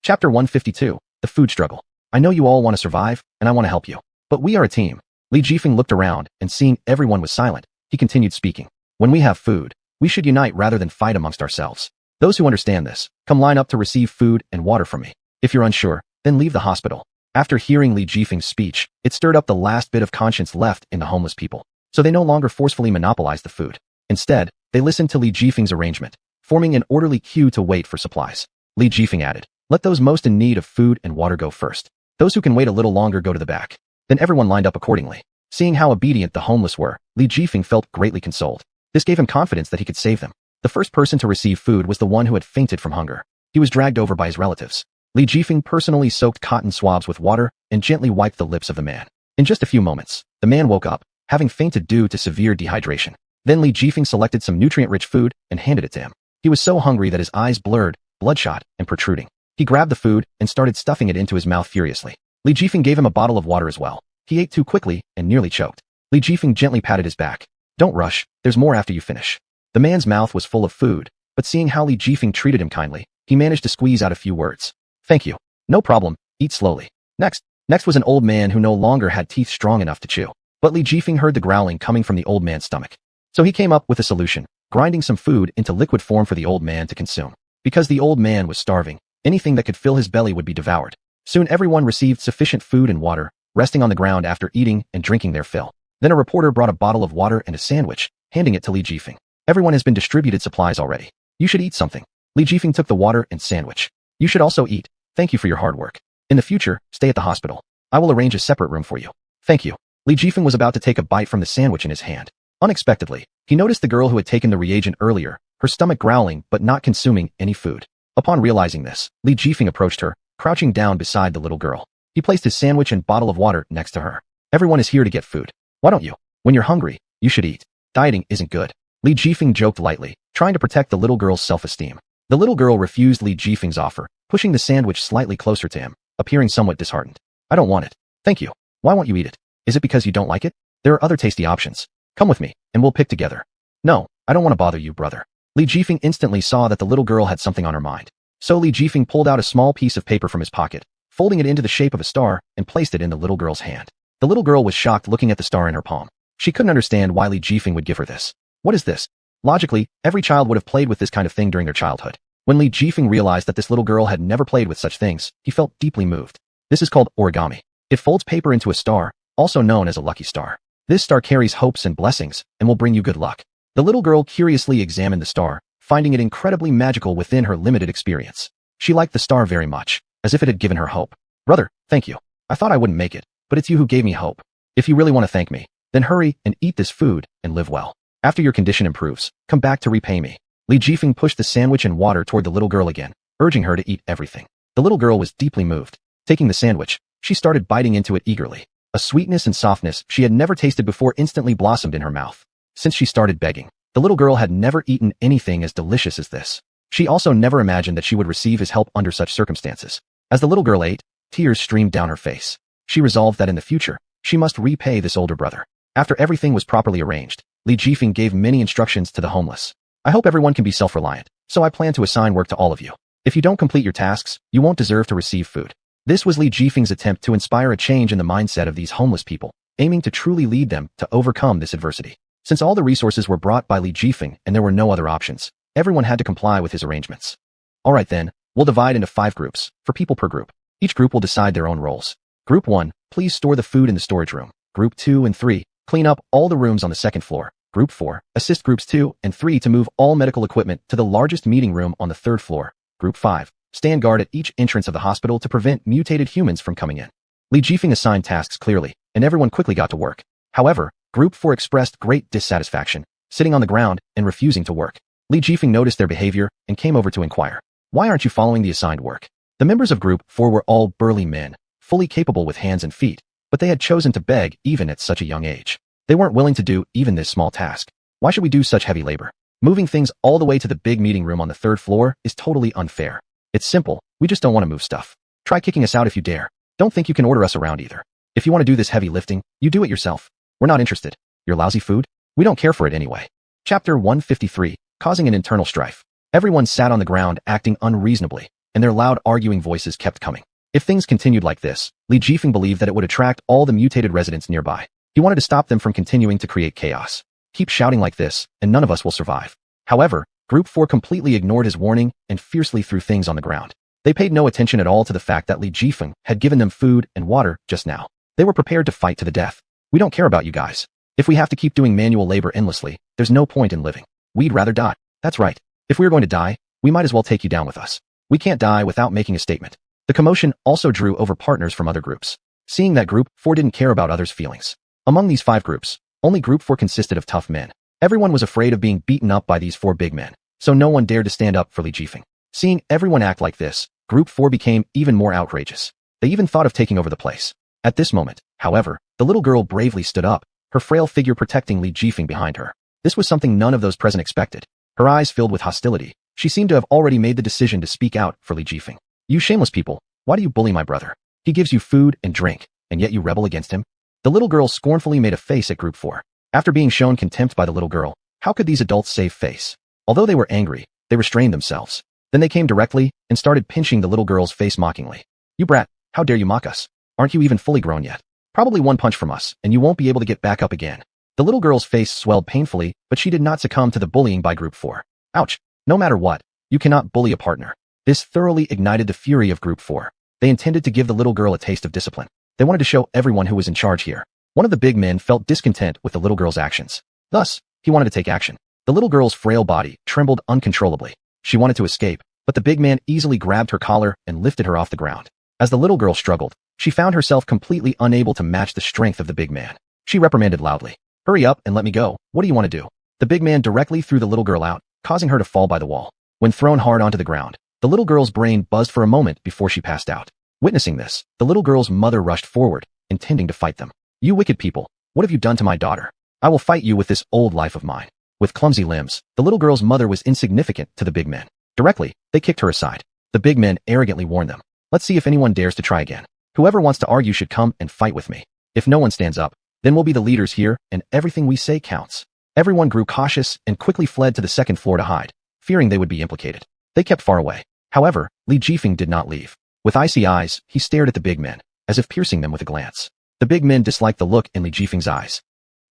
[SPEAKER 1] Chapter 152, The Food Struggle. "I know you all want to survive, and I want to help you. But we are a team." Li Jifeng looked around, and seeing everyone was silent, he continued speaking. "When we have food, we should unite rather than fight amongst ourselves. Those who understand this, come line up to receive food and water from me. If you're unsure, then leave the hospital." After hearing Li Jifeng's speech, it stirred up the last bit of conscience left in the homeless people. So they no longer forcefully monopolized the food. Instead, they listened to Li Jifeng's arrangement, forming an orderly queue to wait for supplies. Li Jifeng added, "Let those most in need of food and water go first. Those who can wait a little longer go to the back." Then everyone lined up accordingly. Seeing how obedient the homeless were, Li Jifeng felt greatly consoled. This gave him confidence that he could save them. The first person to receive food was the one who had fainted from hunger. He was dragged over by his relatives. Li Jifeng personally soaked cotton swabs with water and gently wiped the lips of the man. In just a few moments, the man woke up, having fainted due to severe dehydration. Then Li Jifeng selected some nutrient-rich food and handed it to him. He was so hungry that his eyes blurred, bloodshot, and protruding. He grabbed the food and started stuffing it into his mouth furiously. Li Jifeng gave him a bottle of water as well. He ate too quickly and nearly choked. Li Jifeng gently patted his back. "Don't rush, there's more after you finish." The man's mouth was full of food, but seeing how Li Jifeng treated him kindly, he managed to squeeze out a few words. "Thank you. No problem, eat slowly." Next was an old man who no longer had teeth strong enough to chew. But Li Jifeng heard the growling coming from the old man's stomach. So he came up with a solution, grinding some food into liquid form for the old man to consume. Because the old man was starving, anything that could fill his belly would be devoured. Soon everyone received sufficient food and water, resting on the ground after eating and drinking their fill. Then a reporter brought a bottle of water and a sandwich, handing it to Li Jifeng. "Everyone has been distributed supplies already. You should eat something." Li Jifeng took the water and sandwich. "You should also eat. Thank you for your hard work. In the future, stay at the hospital. I will arrange a separate room for you." "Thank you." Li Jifeng was about to take a bite from the sandwich in his hand. Unexpectedly, he noticed the girl who had taken the reagent earlier, her stomach growling but not consuming any food. Upon realizing this, Li Jifeng approached her, crouching down beside the little girl. He placed his sandwich and bottle of water next to her. "Everyone is here to get food. Why don't you? When you're hungry, you should eat. Dieting isn't good." Li Jifeng joked lightly, trying to protect the little girl's self-esteem. The little girl refused Li Jifeng's offer, pushing the sandwich slightly closer to him, appearing somewhat disheartened. "I don't want it. Thank you. Why won't you eat it? Is it because you don't like it? There are other tasty options. Come with me, and we'll pick together." "No, I don't want to bother you, brother." Li Jifeng instantly saw that the little girl had something on her mind. So Li Jifeng pulled out a small piece of paper from his pocket, folding it into the shape of a star, and placed it in the little girl's hand. The little girl was shocked looking at the star in her palm. She couldn't understand why Li Jifeng would give her this. What is this? Logically, every child would have played with this kind of thing during their childhood. When Li Jifeng realized that this little girl had never played with such things, he felt deeply moved. This is called origami. It folds paper into a star, also known as a lucky star. This star carries hopes and blessings, and will bring you good luck. The little girl curiously examined the star, finding it incredibly magical within her limited experience. She liked the star very much, as if it had given her hope. "Brother, thank you. I thought I wouldn't make it, but it's you who gave me hope. If you really want to thank me, then hurry and eat this food and live well. After your condition improves, come back to repay me." Li Jifeng pushed the sandwich and water toward the little girl again, urging her to eat everything. The little girl was deeply moved. Taking the sandwich, she started biting into it eagerly. A sweetness and softness she had never tasted before instantly blossomed in her mouth. Since she started begging, the little girl had never eaten anything as delicious as this. She also never imagined that she would receive his help under such circumstances. As the little girl ate, tears streamed down her face. She resolved that in the future, she must repay this older brother. After everything was properly arranged, Li Jifeng gave many instructions to the homeless. "I hope everyone can be self-reliant, so I plan to assign work to all of you. If you don't complete your tasks, you won't deserve to receive food." This was Li Jifeng's attempt to inspire a change in the mindset of these homeless people. aiming to truly lead them to overcome this adversity. Since all the resources were brought by Li Jifeng and there were no other options, everyone had to comply with his arrangements. Alright then, we'll divide into 5 groups, for people per group. Each group will decide their own roles. Group 1, please store the food in the storage room. Group 2 and 3, clean up all the rooms on the second floor. Group 4, assist groups 2 and 3 to move all medical equipment to the largest meeting room on the 3rd floor. Group 5, stand guard at each entrance of the hospital to prevent mutated humans from coming in. Li Jifeng assigned tasks clearly, and everyone quickly got to work. However, Group 4 expressed great dissatisfaction, sitting on the ground and refusing to work. Li Jifeng noticed their behavior and came over to inquire. Why aren't you following the assigned work? The members of Group 4 were all burly men, fully capable with hands and feet, but they had chosen to beg even at such a young age. They weren't willing to do even this small task. Why should we do such heavy labor? Moving things all the way to the big meeting room on the 3rd floor is totally unfair. It's simple, we just don't want to move stuff. Try kicking us out if you dare. Don't think you can order us around either. If you want to do this heavy lifting, you do it yourself. We're not interested. Your lousy food? We don't care for it anyway. Chapter 153, causing an internal strife. Everyone sat on the ground acting unreasonably, and their loud arguing voices kept coming. If things continued like this, Li Jifeng believed that it would attract all the mutated residents nearby. He wanted to stop them from continuing to create chaos. Keep shouting like this, and none of us will survive. However, Group 4 completely ignored his warning and fiercely threw things on the ground. They paid no attention at all to the fact that Li Jifeng had given them food and water just now. They were prepared to fight to the death. We don't care about you guys. If we have to keep doing manual labor endlessly, there's no point in living. We'd rather die. That's right. If we're going to die, we might as well take you down with us. We can't die without making a statement. The commotion also drew over partners from other groups. Seeing that Group 4 didn't care about others' feelings. Among these 5 groups, only Group 4 consisted of tough men. Everyone was afraid of being beaten up by these 4 big men, so no one dared to stand up for Li Jifeng. Seeing everyone act like this, Group 4 became even more outrageous. They even thought of taking over the place. At this moment, however, the little girl bravely stood up, her frail figure protecting Li Jifeng behind her. This was something none of those present expected. Her eyes filled with hostility. She seemed to have already made the decision to speak out for Li Jifeng. You shameless people, why do you bully my brother? He gives you food and drink, and yet you rebel against him? The little girl scornfully made a face at Group 4. After being shown contempt by the little girl, how could these adults save face? Although they were angry, they restrained themselves. Then they came directly and started pinching the little girl's face mockingly. You brat, how dare you mock us? Aren't you even fully grown yet? Probably one punch from us, and you won't be able to get back up again. The little girl's face swelled painfully, but she did not succumb to the bullying by Group 4. Ouch! No matter what, you cannot bully a partner. This thoroughly ignited the fury of Group 4. They intended to give the little girl a taste of discipline. They wanted to show everyone who was in charge here. One of the big men felt discontent with the little girl's actions. Thus, he wanted to take action. The little girl's frail body trembled uncontrollably. She wanted to escape, but the big man easily grabbed her collar and lifted her off the ground. As the little girl struggled, she found herself completely unable to match the strength of the big man. She reprimanded loudly. Hurry up and let me go. What do you want to do? The big man directly threw the little girl out, causing her to fall by the wall. When thrown hard onto the ground, the little girl's brain buzzed for a moment before she passed out. Witnessing this, the little girl's mother rushed forward, intending to fight them. You wicked people, what have you done to my daughter? I will fight you with this old life of mine. With clumsy limbs, the little girl's mother was insignificant to the big men. Directly, they kicked her aside. The big men arrogantly warned them. Let's see if anyone dares to try again. Whoever wants to argue should come and fight with me. If no one stands up, then we'll be the leaders here, and everything we say counts. Everyone grew cautious and quickly fled to the second floor to hide, fearing they would be implicated. They kept far away. However, Li Jifeng did not leave. With icy eyes, he stared at the big men, as if piercing them with a glance. The big men disliked the look in Li Jifeng's eyes.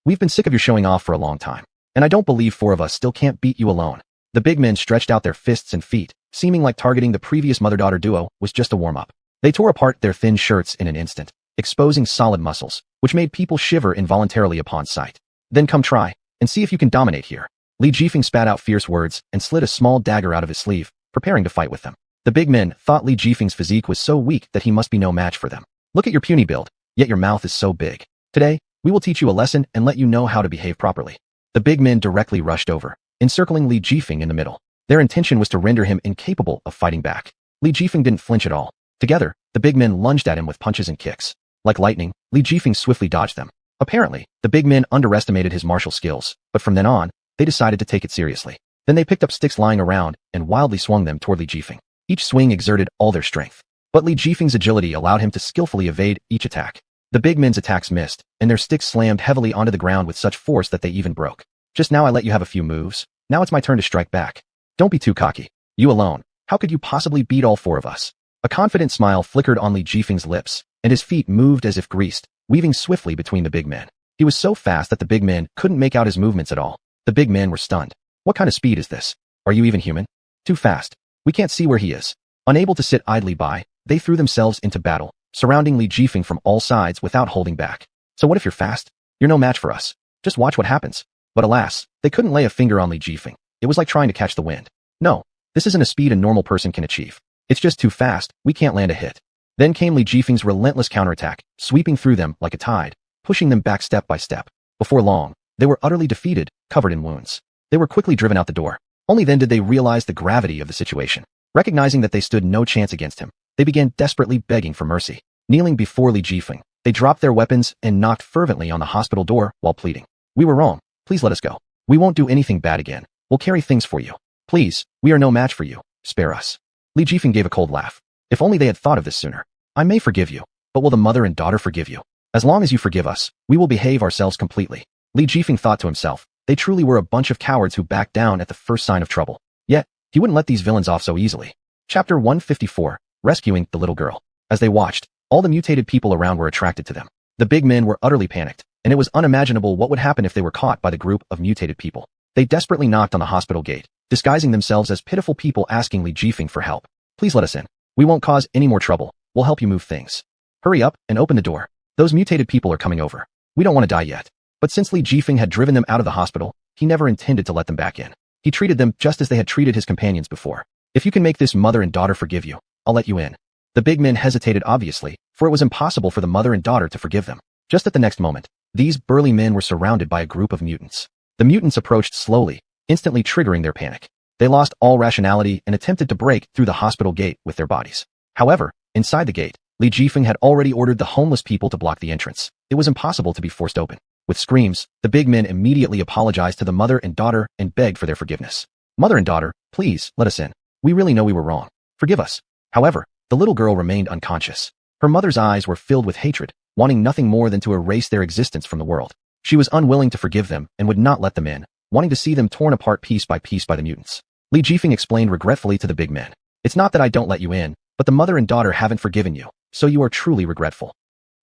[SPEAKER 1] We've been sick of your showing off for a long time, and I don't believe 4 of us still can't beat you alone. The big men stretched out their fists and feet, seeming like targeting the previous mother-daughter duo was just a warm-up. They tore apart their thin shirts in an instant, exposing solid muscles, which made people shiver involuntarily upon sight. Then come try, and see if you can dominate here. Li Jifeng spat out fierce words and slid a small dagger out of his sleeve, preparing to fight with them. The big men thought Li Jifeng's physique was so weak that he must be no match for them. Look at your puny build, yet your mouth is so big. Today, we will teach you a lesson and let you know how to behave properly. The big men directly rushed over, encircling Li Jifeng in the middle. Their intention was to render him incapable of fighting back. Li Jifeng didn't flinch at all. Together, the big men lunged at him with punches and kicks. Like lightning, Li Jifeng swiftly dodged them. Apparently, the big men underestimated his martial skills, but from then on, they decided to take it seriously. Then they picked up sticks lying around and wildly swung them toward Li Jifeng. Each swing exerted all their strength. But Li Jifeng's agility allowed him to skillfully evade each attack. The big men's attacks missed, and their sticks slammed heavily onto the ground with such force that they even broke. Just now I let you have a few moves. Now it's my turn to strike back. Don't be too cocky. You alone. How could you possibly beat all 4 of us? A confident smile flickered on Li Jifeng's lips, and his feet moved as if greased, weaving swiftly between the big men. He was so fast that the big men couldn't make out his movements at all. The big men were stunned. What kind of speed is this? Are you even human? Too fast. We can't see where he is. Unable to sit idly by, they threw themselves into battle, surrounding Li Jifeng from all sides without holding back. So what if you're fast? You're no match for us. Just watch what happens. But alas, they couldn't lay a finger on Li Jifeng. It was like trying to catch the wind. No, this isn't a speed a normal person can achieve. It's just too fast, we can't land a hit. Then came Li Jifeng's relentless counterattack, sweeping through them like a tide, pushing them back step by step. Before long, they were utterly defeated, covered in wounds. They were quickly driven out the door. Only then did they realize the gravity of the situation. Recognizing that they stood no chance against him, they began desperately begging for mercy. Kneeling before Li Jifeng, they dropped their weapons and knocked fervently on the hospital door while pleading. We were wrong. Please let us go. We won't do anything bad again. We'll carry things for you. Please, we are no match for you. Spare us. Li Jifeng gave a cold laugh. If only they had thought of this sooner. I may forgive you, but will the mother and daughter forgive you? As long as you forgive us, we will behave ourselves completely. Li Jifeng thought to himself, they truly were a bunch of cowards who backed down at the first sign of trouble. Yet, he wouldn't let these villains off so easily. Chapter 154, Rescuing the Little Girl. As they watched, all the mutated people around were attracted to them. The big men were utterly panicked, and it was unimaginable what would happen if they were caught by the group of mutated people. They desperately knocked on the hospital gate, disguising themselves as pitiful people asking Li Jifeng for help. Please let us in. We won't cause any more trouble. We'll help you move things. Hurry up and open the door. Those mutated people are coming over. We don't want to die yet. But since Li Jifeng had driven them out of the hospital, he never intended to let them back in. He treated them just as they had treated his companions before. If you can make this mother and daughter forgive you, I'll let you in. The big men hesitated obviously, for it was impossible for the mother and daughter to forgive them. Just at the next moment, these burly men were surrounded by a group of mutants. The mutants approached slowly, instantly triggering their panic. They lost all rationality and attempted to break through the hospital gate with their bodies. However, inside the gate, Li Jifeng had already ordered the homeless people to block the entrance. It was impossible to be forced open. With screams, the big men immediately apologized to the mother and daughter and begged for their forgiveness. Mother and daughter, please, let us in. We really know we were wrong. Forgive us. However, the little girl remained unconscious. Her mother's eyes were filled with hatred, wanting nothing more than to erase their existence from the world. She was unwilling to forgive them and would not let them in, wanting to see them torn apart piece by the mutants. Li Jifeng explained regretfully to the big men. It's not that I don't let you in, but the mother and daughter haven't forgiven you, so you are truly regretful.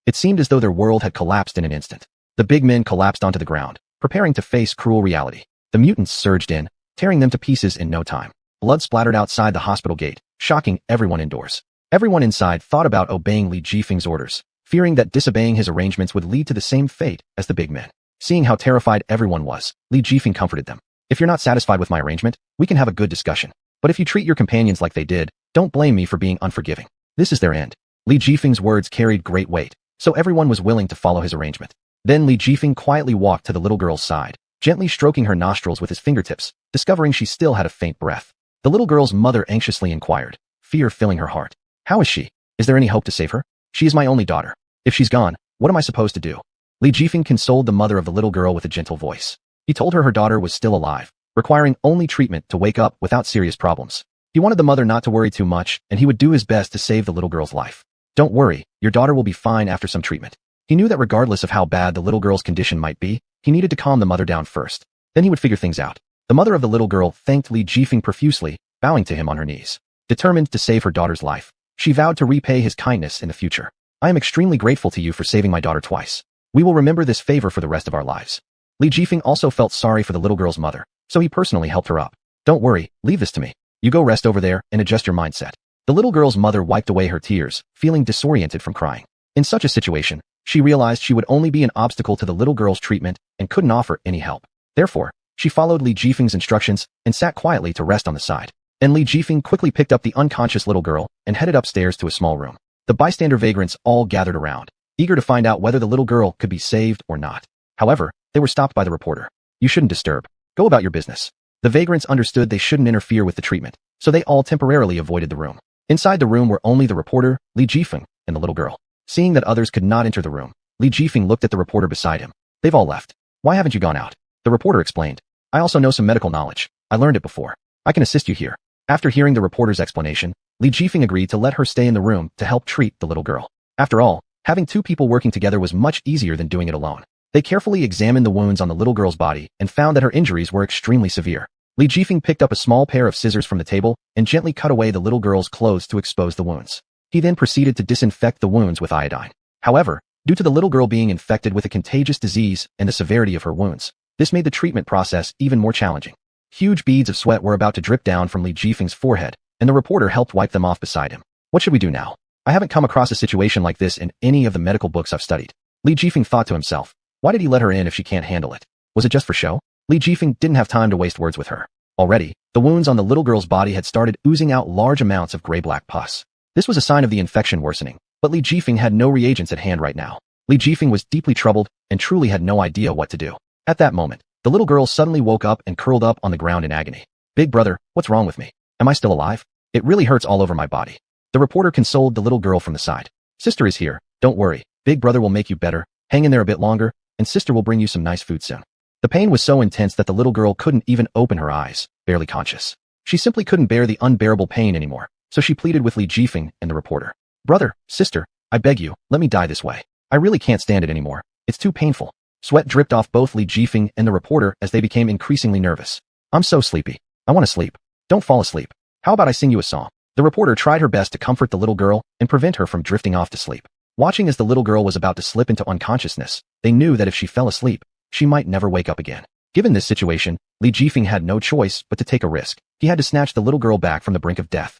[SPEAKER 1] It seemed as though their world had collapsed in an instant. The big men collapsed onto the ground, preparing to face cruel reality. The mutants surged in, tearing them to pieces in no time. Blood splattered outside the hospital gate, shocking everyone indoors. Everyone inside thought about obeying Li Jifeng's orders, fearing that disobeying his arrangements would lead to the same fate as the big men. Seeing how terrified everyone was, Li Jifeng comforted them. If you're not satisfied with my arrangement, we can have a good discussion. But if you treat your companions like they did, don't blame me for being unforgiving. This is their end. Li Jifeng's words carried great weight, so everyone was willing to follow his arrangement. Then Li Jifeng quietly walked to the little girl's side, gently stroking her nostrils with his fingertips, discovering she still had a faint breath. The little girl's mother anxiously inquired, fear filling her heart. How is she? Is there any hope to save her? She is my only daughter. If she's gone, what am I supposed to do? Li Jifeng consoled the mother of the little girl with a gentle voice. He told her daughter was still alive, requiring only treatment to wake up without serious problems. He wanted the mother not to worry too much, and he would do his best to save the little girl's life. Don't worry, your daughter will be fine after some treatment. He knew that regardless of how bad the little girl's condition might be, he needed to calm the mother down first. Then he would figure things out. The mother of the little girl thanked Li Jifeng profusely, bowing to him on her knees. Determined to save her daughter's life, she vowed to repay his kindness in the future. I am extremely grateful to you for saving my daughter twice. We will remember this favor for the rest of our lives. Li Jifeng also felt sorry for the little girl's mother, so he personally helped her up. Don't worry, leave this to me. You go rest over there and adjust your mindset. The little girl's mother wiped away her tears, feeling disoriented from crying. In such a situation, she realized she would only be an obstacle to the little girl's treatment and couldn't offer any help. Therefore, she followed Li Jifeng's instructions and sat quietly to rest on the side. And Li Jifeng quickly picked up the unconscious little girl and headed upstairs to a small room. The bystander vagrants all gathered around, eager to find out whether the little girl could be saved or not. However, they were stopped by the reporter. You shouldn't disturb. Go about your business. The vagrants understood they shouldn't interfere with the treatment, so they all temporarily avoided the room. Inside the room were only the reporter, Li Jifeng, and the little girl. Seeing that others could not enter the room, Li Jifeng looked at the reporter beside him. They've all left. Why haven't you gone out? The reporter explained. I also know some medical knowledge. I learned it before. I can assist you here. After hearing the reporter's explanation, Li Jifeng agreed to let her stay in the room to help treat the little girl. After all, having two people working together was much easier than doing it alone. They carefully examined the wounds on the little girl's body and found that her injuries were extremely severe. Li Jifeng picked up a small pair of scissors from the table and gently cut away the little girl's clothes to expose the wounds. He then proceeded to disinfect the wounds with iodine. However, due to the little girl being infected with a contagious disease and the severity of her wounds. This made the treatment process even more challenging. Huge beads of sweat were about to drip down from Li Jifeng's forehead, and the reporter helped wipe them off beside him. What should we do now? I haven't come across a situation like this in any of the medical books I've studied. Li Jifeng thought to himself. Why did he let her in if she can't handle it? Was it just for show? Li Jifeng didn't have time to waste words with her. Already, the wounds on the little girl's body had started oozing out large amounts of gray-black pus. This was a sign of the infection worsening, but Li Jifeng had no reagents at hand right now. Li Jifeng was deeply troubled and truly had no idea what to do. At that moment, the little girl suddenly woke up and curled up on the ground in agony. Big brother, what's wrong with me? Am I still alive? It really hurts all over my body. The reporter consoled the little girl from the side. Sister is here, don't worry. Big brother will make you better, hang in there a bit longer, and sister will bring you some nice food soon. The pain was so intense that the little girl couldn't even open her eyes, barely conscious. She simply couldn't bear the unbearable pain anymore, so she pleaded with Li Jifeng and the reporter. Brother, sister, I beg you, let me die this way. I really can't stand it anymore. It's too painful. Sweat dripped off both Li Jifeng and the reporter as they became increasingly nervous. I'm so sleepy. I want to sleep. Don't fall asleep. How about I sing you a song? The reporter tried her best to comfort the little girl and prevent her from drifting off to sleep. Watching as the little girl was about to slip into unconsciousness, they knew that if she fell asleep, she might never wake up again. Given this situation, Li Jifeng had no choice but to take a risk. He had to snatch the little girl back from the brink of death.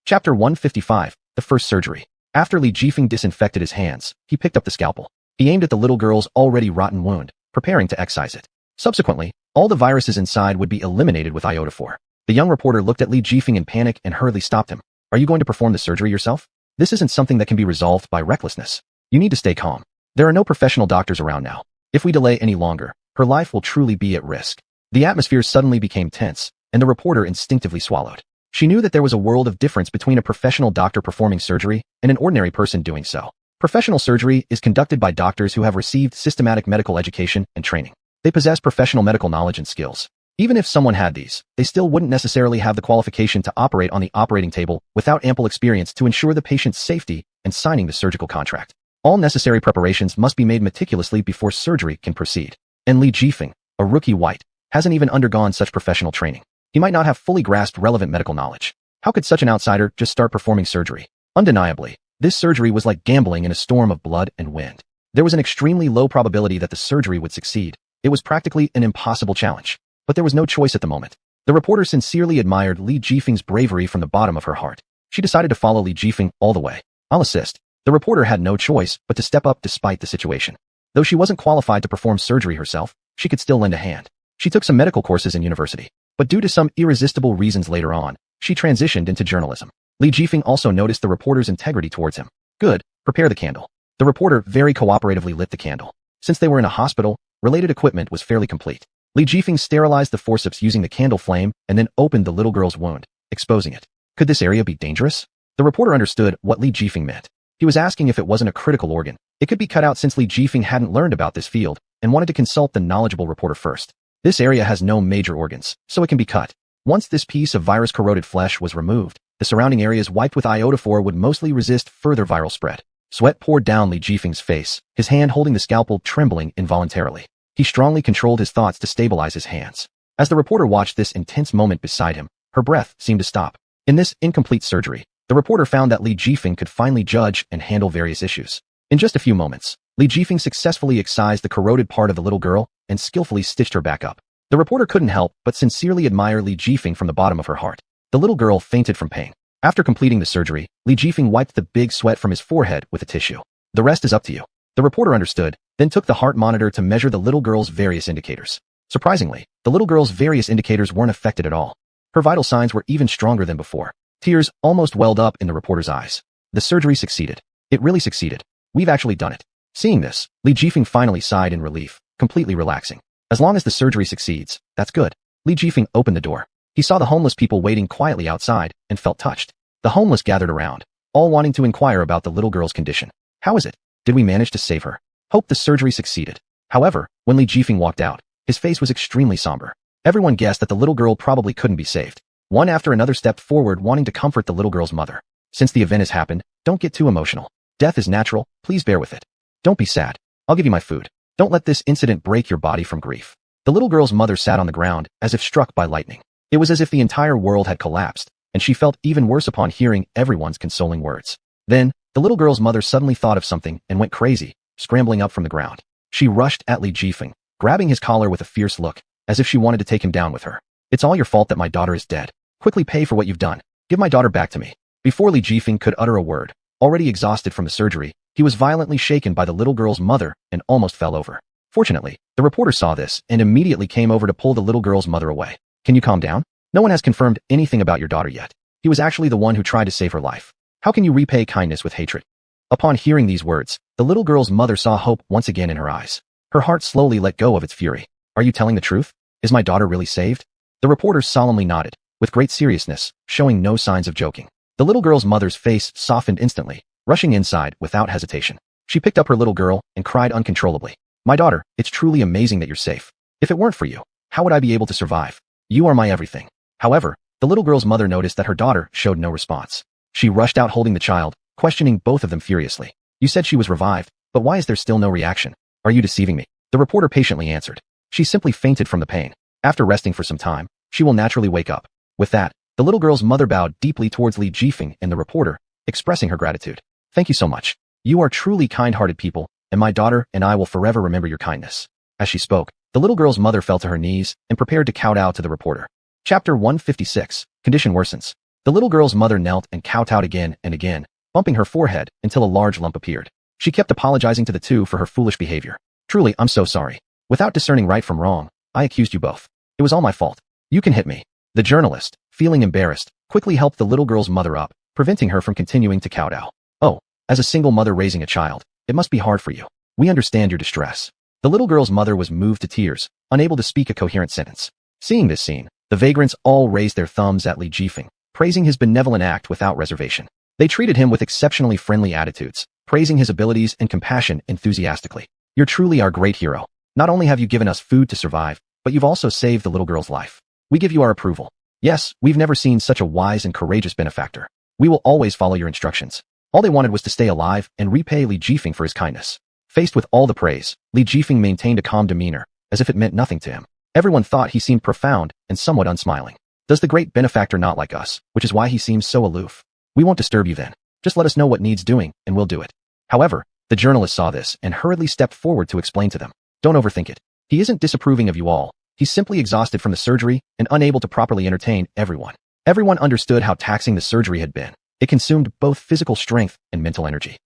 [SPEAKER 1] Chapter 155, The First Surgery. After Li Jifeng disinfected his hands, he picked up the scalpel. He aimed at the little girl's already rotten wound, preparing to excise it. Subsequently, all the viruses inside would be eliminated with iodophor. The young reporter looked at Li Jifeng in panic and hurriedly stopped him. Are you going to perform the surgery yourself? This isn't something that can be resolved by recklessness. You need to stay calm. There are no professional doctors around now. If we delay any longer, her life will truly be at risk. The atmosphere suddenly became tense, and the reporter instinctively swallowed. She knew that there was a world of difference between a professional doctor performing surgery and an ordinary person doing so. Professional surgery is conducted by doctors who have received systematic medical education and training. They possess professional medical knowledge and skills. Even if someone had these, they still wouldn't necessarily have the qualification to operate on the operating table without ample experience to ensure the patient's safety and signing the surgical contract. All necessary preparations must be made meticulously before surgery can proceed. And Li Jifeng, a rookie white, hasn't even undergone such professional training. He might not have fully grasped relevant medical knowledge. How could such an outsider just start performing surgery? Undeniably, this surgery was like gambling in a storm of blood and wind. There was an extremely low probability that the surgery would succeed. It was practically an impossible challenge. But there was no choice at the moment. The reporter sincerely admired Li Jifeng's bravery from the bottom of her heart. She decided to follow Li Jifeng all the way. I'll assist. The reporter had no choice but to step up despite the situation. Though she wasn't qualified to perform surgery herself, she could still lend a hand. She took some medical courses in university. But due to some irresistible reasons later on, she transitioned into journalism. Li Jifeng also noticed the reporter's integrity towards him. Good, prepare the candle. The reporter very cooperatively lit the candle. Since they were in a hospital, related equipment was fairly complete. Li Jifeng sterilized the forceps using the candle flame and then opened the little girl's wound, exposing it. Could this area be dangerous? The reporter understood what Li Jifeng meant. He was asking if it wasn't a critical organ. It could be cut out since Li Jifeng hadn't learned about this field and wanted to consult the knowledgeable reporter first. This area has no major organs, so it can be cut. Once this piece of virus-corroded flesh was removed, the surrounding areas wiped with iodophor would mostly resist further viral spread. Sweat poured down Li Jifeng's face, his hand holding the scalpel trembling involuntarily. He strongly controlled his thoughts to stabilize his hands. As the reporter watched this intense moment beside him, her breath seemed to stop. In this incomplete surgery, the reporter found that Li Jifeng could finally judge and handle various issues. In just a few moments, Li Jifeng successfully excised the corroded part of the little girl and skillfully stitched her back up. The reporter couldn't help but sincerely admire Li Jifeng from the bottom of her heart. The little girl fainted from pain. After completing the surgery, Li Jifeng wiped the big sweat from his forehead with a tissue. The rest is up to you. The reporter understood, then took the heart monitor to measure the little girl's various indicators. Surprisingly, the little girl's various indicators weren't affected at all. Her vital signs were even stronger than before. Tears almost welled up in the reporter's eyes. The surgery succeeded. It really succeeded. We've actually done it. Seeing this, Li Jifeng finally sighed in relief, completely relaxing. As long as the surgery succeeds, that's good. Li Jifeng opened the door. He saw the homeless people waiting quietly outside and felt touched. The homeless gathered around, all wanting to inquire about the little girl's condition. How is it? Did we manage to save her? Hope the surgery succeeded. However, when Li Jifeng walked out, his face was extremely somber. Everyone guessed that the little girl probably couldn't be saved. One after another stepped forward wanting to comfort the little girl's mother. Since the event has happened, don't get too emotional. Death is natural, please bear with it. Don't be sad. I'll give you my food. Don't let this incident break your body from grief. The little girl's mother sat on the ground as if struck by lightning. It was as if the entire world had collapsed, and she felt even worse upon hearing everyone's consoling words. Then, the little girl's mother suddenly thought of something and went crazy, scrambling up from the ground. She rushed at Li Jifeng, grabbing his collar with a fierce look, as if she wanted to take him down with her. It's all your fault that my daughter is dead. Quickly pay for what you've done. Give my daughter back to me. Before Li Jifeng could utter a word, already exhausted from the surgery, he was violently shaken by the little girl's mother and almost fell over. Fortunately, the reporter saw this and immediately came over to pull the little girl's mother away. Can you calm down? No one has confirmed anything about your daughter yet. He was actually the one who tried to save her life. How can you repay kindness with hatred? Upon hearing these words, the little girl's mother saw hope once again in her eyes. Her heart slowly let go of its fury. Are you telling the truth? Is my daughter really saved? The reporter solemnly nodded, with great seriousness, showing no signs of joking. The little girl's mother's face softened instantly, rushing inside without hesitation. She picked up her little girl and cried uncontrollably. My daughter, it's truly amazing that you're safe. If it weren't for you, how would I be able to survive? You are my everything. However, the little girl's mother noticed that her daughter showed no response. She rushed out holding the child, questioning both of them furiously. You said she was revived, but why is there still no reaction? Are you deceiving me? The reporter patiently answered. She simply fainted from the pain. After resting for some time, she will naturally wake up. With that, the little girl's mother bowed deeply towards Li Jifeng and the reporter, expressing her gratitude. Thank you so much. You are truly kind-hearted people, and my daughter and I will forever remember your kindness. As she spoke, the little girl's mother fell to her knees and prepared to kowtow to the reporter. Chapter 156. Condition worsens. The little girl's mother knelt and kowtowed again and again, bumping her forehead until a large lump appeared. She kept apologizing to the two for her foolish behavior. Truly, I'm so sorry. Without discerning right from wrong, I accused you both. It was all my fault. You can hit me. The journalist, feeling embarrassed, quickly helped the little girl's mother up, preventing her from continuing to kowtow. Oh, as a single mother raising a child, it must be hard for you. We understand your distress. The little girl's mother was moved to tears, unable to speak a coherent sentence. Seeing this scene, the vagrants all raised their thumbs at Li Jifeng, praising his benevolent act without reservation. They treated him with exceptionally friendly attitudes, praising his abilities and compassion enthusiastically. You're truly our great hero. Not only have you given us food to survive, but you've also saved the little girl's life. We give you our approval. Yes, we've never seen such a wise and courageous benefactor. We will always follow your instructions. All they wanted was to stay alive and repay Li Jifeng for his kindness. Faced with all the praise, Li Jifeng maintained a calm demeanor, as if it meant nothing to him. Everyone thought he seemed profound and somewhat unsmiling. Does the great benefactor not like us, which is why he seems so aloof? We won't disturb you then. Just let us know what needs doing, and we'll do it. However, the journalist saw this and hurriedly stepped forward to explain to them. Don't overthink it. He isn't disapproving of you all. He's simply exhausted from the surgery and unable to properly entertain everyone. Everyone understood how taxing the surgery had been. It consumed both physical strength and mental energy.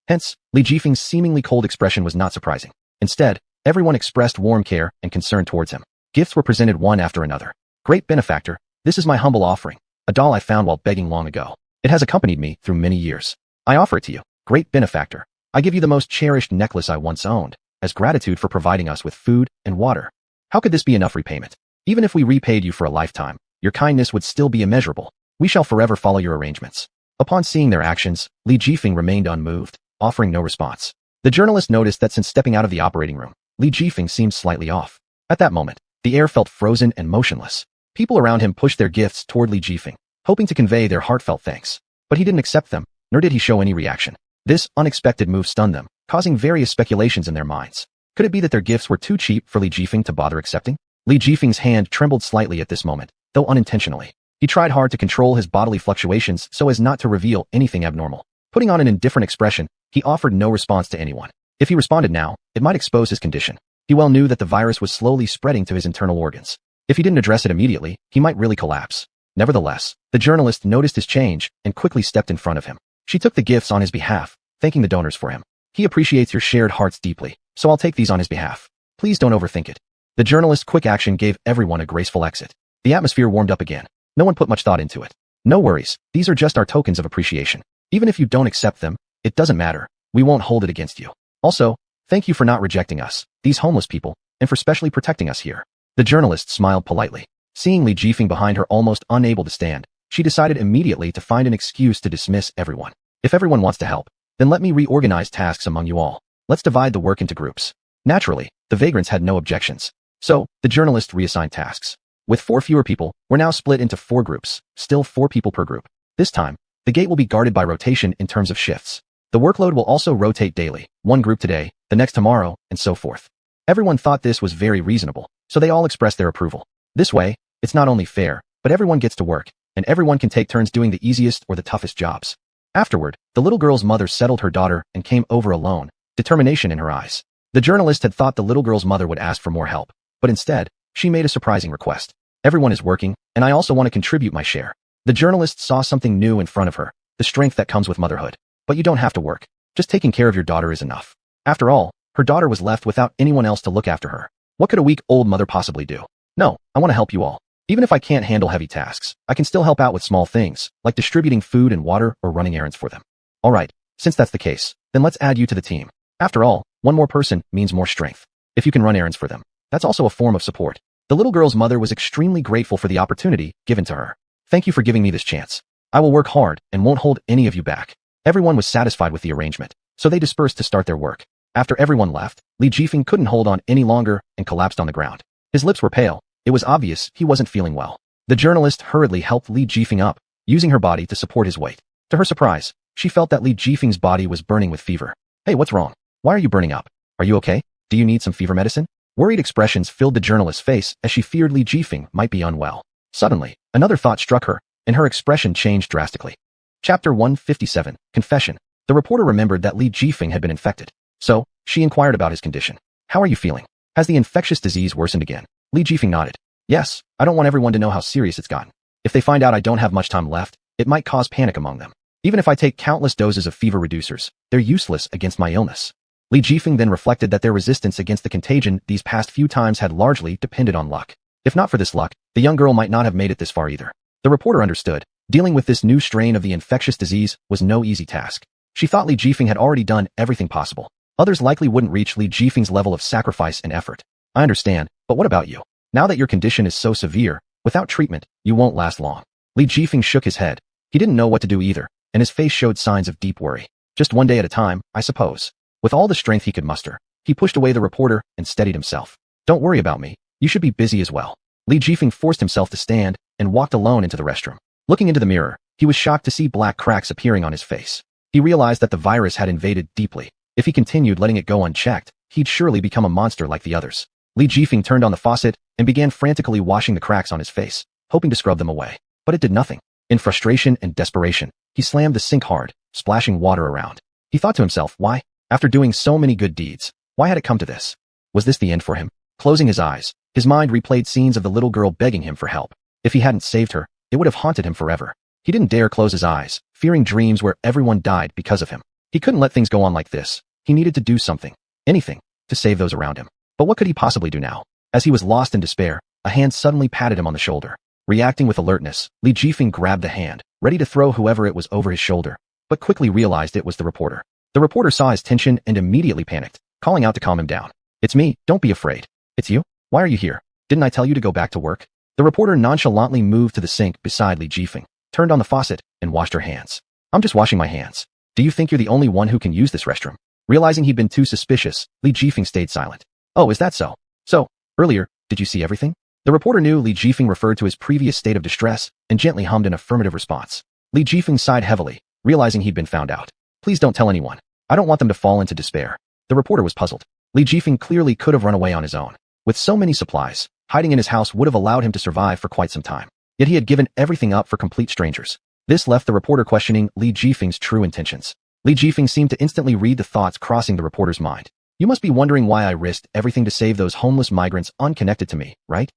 [SPEAKER 1] Hence, Li Jifeng's seemingly cold expression was not surprising. Instead, everyone expressed warm care and concern towards him. Gifts were presented one after another. Great benefactor, this is my humble offering, a doll I found while begging long ago. It has accompanied me through many years. I offer it to you, great benefactor. I give you the most cherished necklace I once owned, as gratitude for providing us with food and water. How could this be enough repayment? Even if we repaid you for a lifetime, your kindness would still be immeasurable. We shall forever follow your arrangements. Upon seeing their actions, Li Jifeng remained unmoved, offering no response. The journalist noticed that since stepping out of the operating room, Li Jifeng seemed slightly off. At that moment, the air felt frozen and motionless. People around him pushed their gifts toward Li Jifeng, hoping to convey their heartfelt thanks. But he didn't accept them, nor did he show any reaction. This unexpected move stunned them, causing various speculations in their minds. Could it be that their gifts were too cheap for Li Jifeng to bother accepting? Li Jifeng's hand trembled slightly at this moment, though unintentionally. He tried hard to control his bodily fluctuations so as not to reveal anything abnormal. Putting on an indifferent expression, he offered no response to anyone. If he responded now, it might expose his condition. He well knew that the virus was slowly spreading to his internal organs. If he didn't address it immediately, he might really collapse. Nevertheless, the journalist noticed his change and quickly stepped in front of him. She took the gifts on his behalf, thanking the donors for him. He appreciates your shared hearts deeply, so I'll take these on his behalf. Please don't overthink it. The journalist's quick action gave everyone a graceful exit. The atmosphere warmed up again. No one put much thought into it. No worries, these are just our tokens of appreciation. Even if you don't accept them, it doesn't matter. We won't hold it against you. Also, thank you for not rejecting us, these homeless people, and for specially protecting us here. The journalist smiled politely. Seeing Li Jifeng behind her almost unable to stand, she decided immediately to find an excuse to dismiss everyone. If everyone wants to help, then let me reorganize tasks among you all. Let's divide the work into groups. Naturally, the vagrants had no objections. So, the journalist reassigned tasks. With 4 fewer people, we're now split into 4 groups, still 4 people per group. This time, the gate will be guarded by rotation in terms of shifts. The workload will also rotate daily, one group today, the next tomorrow, and so forth. Everyone thought this was very reasonable, so they all expressed their approval. This way, it's not only fair, but everyone gets to work, and everyone can take turns doing the easiest or the toughest jobs. Afterward, the little girl's mother settled her daughter and came over alone, determination in her eyes. The journalist had thought the little girl's mother would ask for more help, but instead, she made a surprising request. Everyone is working, and I also want to contribute my share. The journalist saw something new in front of her, the strength that comes with motherhood. But you don't have to work. Just taking care of your daughter is enough. After all, her daughter was left without anyone else to look after her. What could a weak-old mother possibly do? No, I want to help you all. Even if I can't handle heavy tasks, I can still help out with small things, like distributing food and water or running errands for them. Alright, since that's the case, then let's add you to the team. After all, one more person means more strength. If you can run errands for them, that's also a form of support. The little girl's mother was extremely grateful for the opportunity given to her. Thank you for giving me this chance. I will work hard and won't hold any of you back. Everyone was satisfied with the arrangement, so they dispersed to start their work. After everyone left, Li Jifeng couldn't hold on any longer and collapsed on the ground. His lips were pale. It was obvious he wasn't feeling well. The journalist hurriedly helped Li Jifeng up, using her body to support his weight. To her surprise, she felt that Li Jifeng's body was burning with fever. Hey, what's wrong? Why are you burning up? Are you okay? Do you need some fever medicine? Worried expressions filled the journalist's face as she feared Li Jifeng might be unwell. Suddenly, another thought struck her, and her expression changed drastically. Chapter 157, Confession. The reporter remembered that Li Jifeng had been infected. So, she inquired about his condition. How are you feeling? Has the infectious disease worsened again? Li Jifeng nodded. Yes, I don't want everyone to know how serious it's gotten. If they find out I don't have much time left, it might cause panic among them. Even if I take countless doses of fever reducers, they're useless against my illness. Li Jifeng then reflected that their resistance against the contagion these past few times had largely depended on luck. If not for this luck, the young girl might not have made it this far either. The reporter understood. Dealing with this new strain of the infectious disease was no easy task. She thought Li Jifeng had already done everything possible. Others likely wouldn't reach Li Jifeng's level of sacrifice and effort. I understand, but what about you? Now that your condition is so severe, without treatment, you won't last long. Li Jifeng shook his head. He didn't know what to do either, and his face showed signs of deep worry. Just one day at a time, I suppose. With all the strength he could muster, he pushed away the reporter and steadied himself. Don't worry about me. You should be busy as well. Li Jifeng forced himself to stand and walked alone into the restroom. Looking into the mirror, he was shocked to see black cracks appearing on his face. He realized that the virus had invaded deeply. If he continued letting it go unchecked, he'd surely become a monster like the others. Li Jifeng turned on the faucet and began frantically washing the cracks on his face, hoping to scrub them away. But it did nothing. In frustration and desperation, he slammed the sink hard, splashing water around. He thought to himself, why? After doing so many good deeds, why had it come to this? Was this the end for him? Closing his eyes, his mind replayed scenes of the little girl begging him for help. If he hadn't saved her, it would have haunted him forever. He didn't dare close his eyes, fearing dreams where everyone died because of him. He couldn't let things go on like this. He needed to do something, anything, to save those around him. But what could he possibly do now? As he was lost in despair, a hand suddenly patted him on the shoulder. Reacting with alertness, Li Jifeng grabbed the hand, ready to throw whoever it was over his shoulder, but quickly realized it was the reporter. The reporter saw his tension and immediately panicked, calling out to calm him down. It's me, don't be afraid. It's you? Why are you here? Didn't I tell you to go back to work? The reporter nonchalantly moved to the sink beside Li Jifeng, turned on the faucet, and washed her hands. I'm just washing my hands. Do you think you're the only one who can use this restroom? Realizing he'd been too suspicious, Li Jifeng stayed silent. Oh, is that so? So, earlier, did you see everything? The reporter knew Li Jifeng referred to his previous state of distress and gently hummed an affirmative response. Li Jifeng sighed heavily, realizing he'd been found out. Please don't tell anyone. I don't want them to fall into despair. The reporter was puzzled. Li Jifeng clearly could have run away on his own. With so many supplies, hiding in his house would have allowed him to survive for quite some time. Yet he had given everything up for complete strangers. This left the reporter questioning Li Jifeng's true intentions. Li Jifeng seemed to instantly read the thoughts crossing the reporter's mind. You must be wondering why I risked everything to save those homeless migrants unconnected to me, right?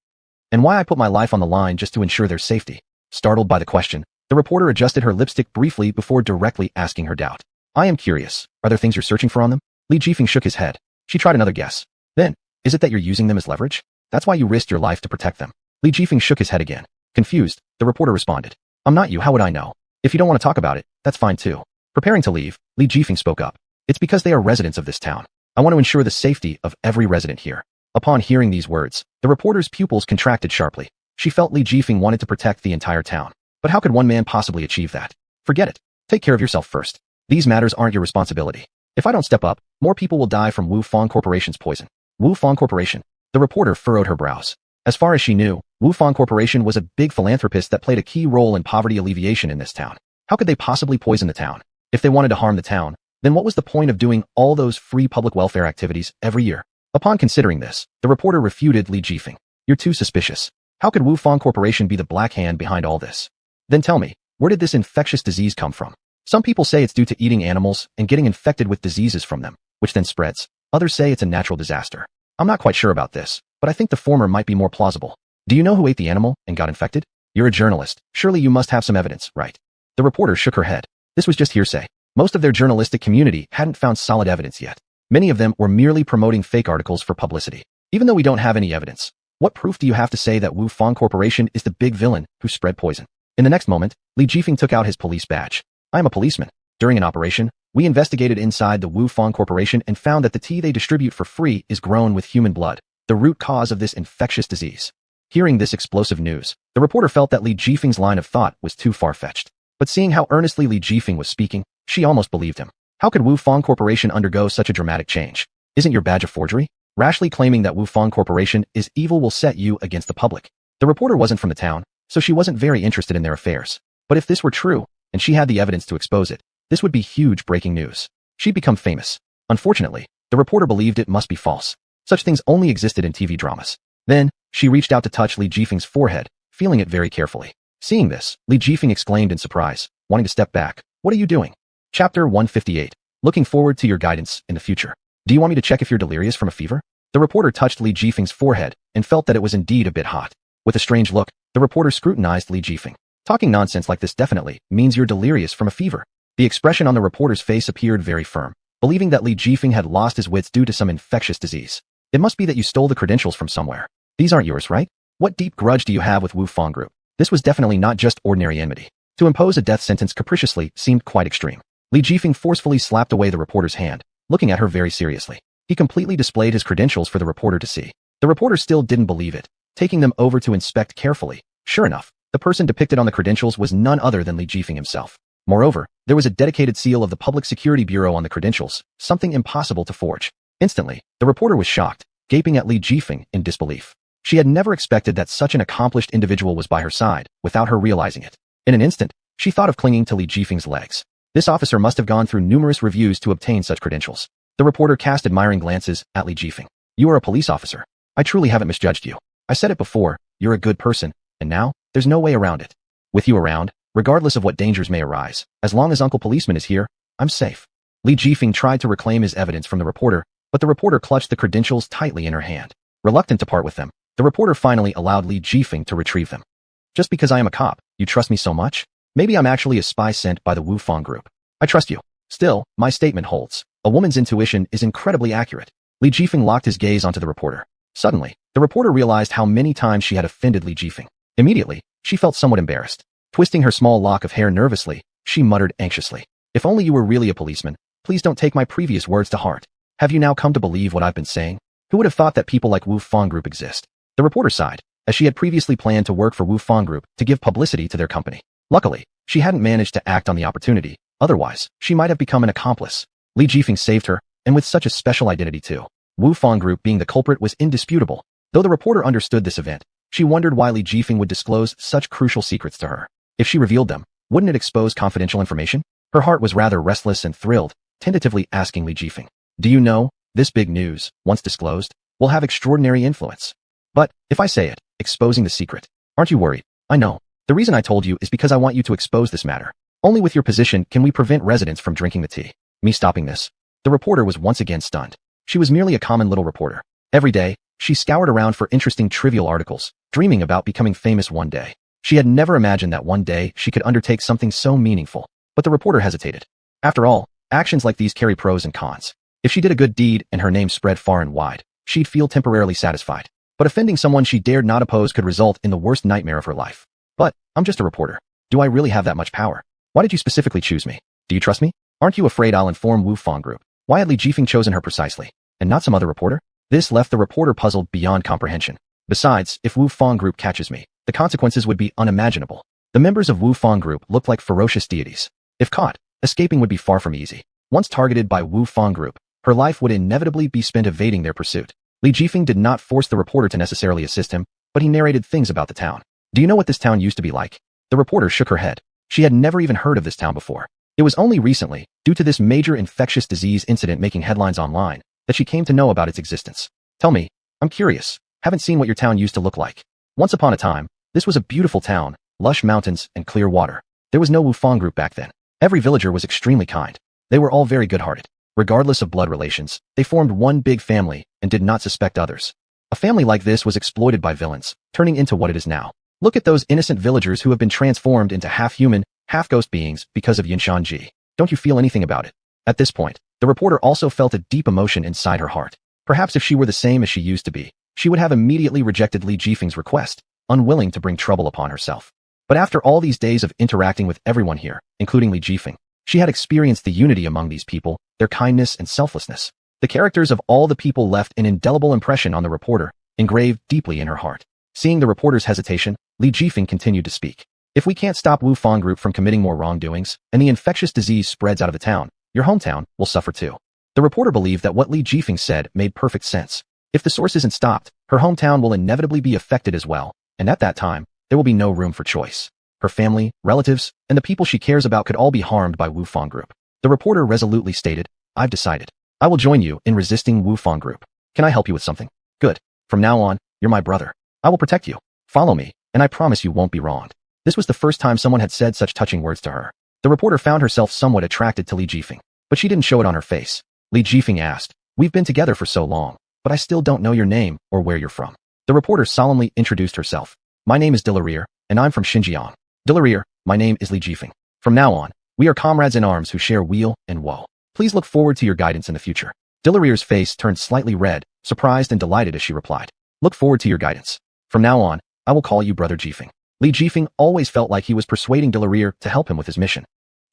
[SPEAKER 1] And why I put my life on the line just to ensure their safety. Startled by the question, the reporter adjusted her lipstick briefly before directly asking her doubt. I am curious, are there things you're searching for on them? Li Jifeng shook his head. She tried another guess. Then, is it that you're using them as leverage? That's why you risked your life to protect them. Li Jifeng shook his head again. Confused, the reporter responded. I'm not you, how would I know? If you don't want to talk about it, that's fine too. Preparing to leave, Li Jifeng spoke up. It's because they are residents of this town. I want to ensure the safety of every resident here. Upon hearing these words, the reporter's pupils contracted sharply. She felt Li Jifeng wanted to protect the entire town. But how could one man possibly achieve that? Forget it. Take care of yourself first. These matters aren't your responsibility. If I don't step up, more people will die from Wu Fang Corporation's poison. Wu Fang Corporation. The reporter furrowed her brows. As far as she knew, Wu Fang Corporation was a big philanthropist that played a key role in poverty alleviation in this town. How could they possibly poison the town? If they wanted to harm the town, then what was the point of doing all those free public welfare activities every year? Upon considering this, the reporter refuted Li Jifeng. You're too suspicious. How could Wu Fang Corporation be the black hand behind all this? Then tell me, where did this infectious disease come from? Some people say it's due to eating animals and getting infected with diseases from them, which then spreads. Others say it's a natural disaster. I'm not quite sure about this, but I think the former might be more plausible. Do you know who ate the animal and got infected? You're a journalist. Surely you must have some evidence, right? The reporter shook her head. This was just hearsay. Most of their journalistic community hadn't found solid evidence yet. Many of them were merely promoting fake articles for publicity. Even though we don't have any evidence, what proof do you have to say that Wu Fang Corporation is the big villain who spread poison? In the next moment, Li Jifeng took out his police badge. I am a policeman. During an operation, we investigated inside the Wu Fang Corporation and found that the tea they distribute for free is grown with human blood, the root cause of this infectious disease. Hearing this explosive news, the reporter felt that Li Jifeng's line of thought was too far-fetched. But seeing how earnestly Li Jifeng was speaking, she almost believed him. How could Wu Fang Corporation undergo such a dramatic change? Isn't your badge a forgery? Rashly claiming that Wu Fang Corporation is evil will set you against the public. The reporter wasn't from the town, so she wasn't very interested in their affairs. But if this were true, and she had the evidence to expose it, this would be huge breaking news. She'd become famous. Unfortunately, the reporter believed it must be false. Such things only existed in TV dramas. Then, she reached out to touch Li Jifeng's forehead, feeling it very carefully. Seeing this, Li Jifeng exclaimed in surprise, wanting to step back. What are you doing? Chapter 158. Looking forward to your guidance in the future. Do you want me to check if you're delirious from a fever? The reporter touched Li Jifeng's forehead and felt that it was indeed a bit hot. With a strange look, the reporter scrutinized Li Jifeng. Talking nonsense like this definitely means you're delirious from a fever. The expression on the reporter's face appeared very firm, believing that Li Jifeng had lost his wits due to some infectious disease. It must be that you stole the credentials from somewhere. These aren't yours, right? What deep grudge do you have with Wu Fang Group? This was definitely not just ordinary enmity. To impose a death sentence capriciously seemed quite extreme. Li Jifeng forcefully slapped away the reporter's hand, looking at her very seriously. He completely displayed his credentials for the reporter to see. The reporter still didn't believe it, taking them over to inspect carefully. Sure enough, the person depicted on the credentials was none other than Li Jifeng himself. Moreover, there was a dedicated seal of the Public Security Bureau on the credentials, something impossible to forge. Instantly, the reporter was shocked, gaping at Li Jifeng in disbelief. She had never expected that such an accomplished individual was by her side, without her realizing it. In an instant, she thought of clinging to Li Jifeng's legs. This officer must have gone through numerous reviews to obtain such credentials. The reporter cast admiring glances at Li Jifeng. You are a police officer. I truly haven't misjudged you. I said it before, you're a good person, and now, there's no way around it. With you around, regardless of what dangers may arise, as long as Uncle Policeman is here, I'm safe. Li Jifeng tried to reclaim his evidence from the reporter, but the reporter clutched the credentials tightly in her hand. Reluctant to part with them, the reporter finally allowed Li Jifeng to retrieve them. Just because I am a cop, you trust me so much? Maybe I'm actually a spy sent by the Wu Fang Group. I trust you. Still, my statement holds. A woman's intuition is incredibly accurate. Li Jifeng locked his gaze onto the reporter. Suddenly, the reporter realized how many times she had offended Li Jifeng. Immediately, she felt somewhat embarrassed. Twisting her small lock of hair nervously, she muttered anxiously. If only you were really a policeman, please don't take my previous words to heart. Have you now come to believe what I've been saying? Who would have thought that people like Wu Fang Group exist? The reporter sighed, as she had previously planned to work for Wu Fang Group to give publicity to their company. Luckily, she hadn't managed to act on the opportunity. Otherwise, she might have become an accomplice. Li Jifeng saved her, and with such a special identity too. Wu Fang Group being the culprit was indisputable. Though the reporter understood this event, she wondered why Li Jifeng would disclose such crucial secrets to her. If she revealed them, wouldn't it expose confidential information? Her heart was rather restless and thrilled, tentatively asking Li Jifeng, do you know, this big news, once disclosed, will have extraordinary influence. But, if I say it, exposing the secret, aren't you worried? I know. The reason I told you is because I want you to expose this matter. Only with your position can we prevent residents from drinking the tea. Me stopping this? The reporter was once again stunned. She was merely a common little reporter. Every day, she scoured around for interesting trivial articles, dreaming about becoming famous one day. She had never imagined that one day she could undertake something so meaningful. But the reporter hesitated. After all, actions like these carry pros and cons. If she did a good deed and her name spread far and wide, she'd feel temporarily satisfied. But offending someone she dared not oppose could result in the worst nightmare of her life. But, I'm just a reporter. Do I really have that much power? Why did you specifically choose me? Do you trust me? Aren't you afraid I'll inform Wu Fang Group? Why had Li Jifeng chosen her precisely, and not some other reporter? This left the reporter puzzled beyond comprehension. Besides, if Wu Fang Group catches me, the consequences would be unimaginable. The members of Wu Fang Group looked like ferocious deities. If caught, escaping would be far from easy. Once targeted by Wu Fang Group, her life would inevitably be spent evading their pursuit. Li Jifeng did not force the reporter to necessarily assist him, but he narrated things about the town. Do you know what this town used to be like? The reporter shook her head. She had never even heard of this town before. It was only recently, due to this major infectious disease incident making headlines online, that she came to know about its existence. Tell me, I'm curious. Haven't seen what your town used to look like. Once upon a time, this was a beautiful town, lush mountains and clear water. There was no Wu Fang Group back then. Every villager was extremely kind. They were all very good-hearted. Regardless of blood relations, they formed one big family and did not suspect others. A family like this was exploited by villains, turning into what it is now. Look at those innocent villagers who have been transformed into half-human, half-ghost beings because of Yinshan Ji. Don't you feel anything about it? At this point, the reporter also felt a deep emotion inside her heart. Perhaps if she were the same as she used to be, she would have immediately rejected Li Jifeng's request, unwilling to bring trouble upon herself. But after all these days of interacting with everyone here, including Li Jifeng, she had experienced the unity among these people, their kindness and selflessness. The characters of all the people left an indelible impression on the reporter, engraved deeply in her heart. Seeing the reporter's hesitation, Li Jifeng continued to speak. If we can't stop Wu Fang Group from committing more wrongdoings, and the infectious disease spreads out of the town, your hometown will suffer too. The reporter believed that what Li Jifeng said made perfect sense. If the source isn't stopped, her hometown will inevitably be affected as well, and at that time, there will be no room for choice. Her family, relatives, and the people she cares about could all be harmed by Wu Fang Group. The reporter resolutely stated, I've decided. I will join you in resisting Wu Fang Group. Can I help you with something? Good. From now on, you're my brother. I will protect you. Follow me, and I promise you won't be wronged. This was the first time someone had said such touching words to her. The reporter found herself somewhat attracted to Li Jifeng, but she didn't show it on her face. Li Jifeng asked, We've been together for so long, but I still don't know your name or where you're from. The reporter solemnly introduced herself. My name is Delarir, and I'm from Xinjiang. Delarir, my name is Li Jifeng. From now on, we are comrades in arms who share weal and woe. Please look forward to your guidance in the future. Delarir's face turned slightly red, surprised and delighted as she replied. Look forward to your guidance. From now on, I will call you Brother Jifeng. Li Jifeng always felt like he was persuading Delarir to help him with his mission.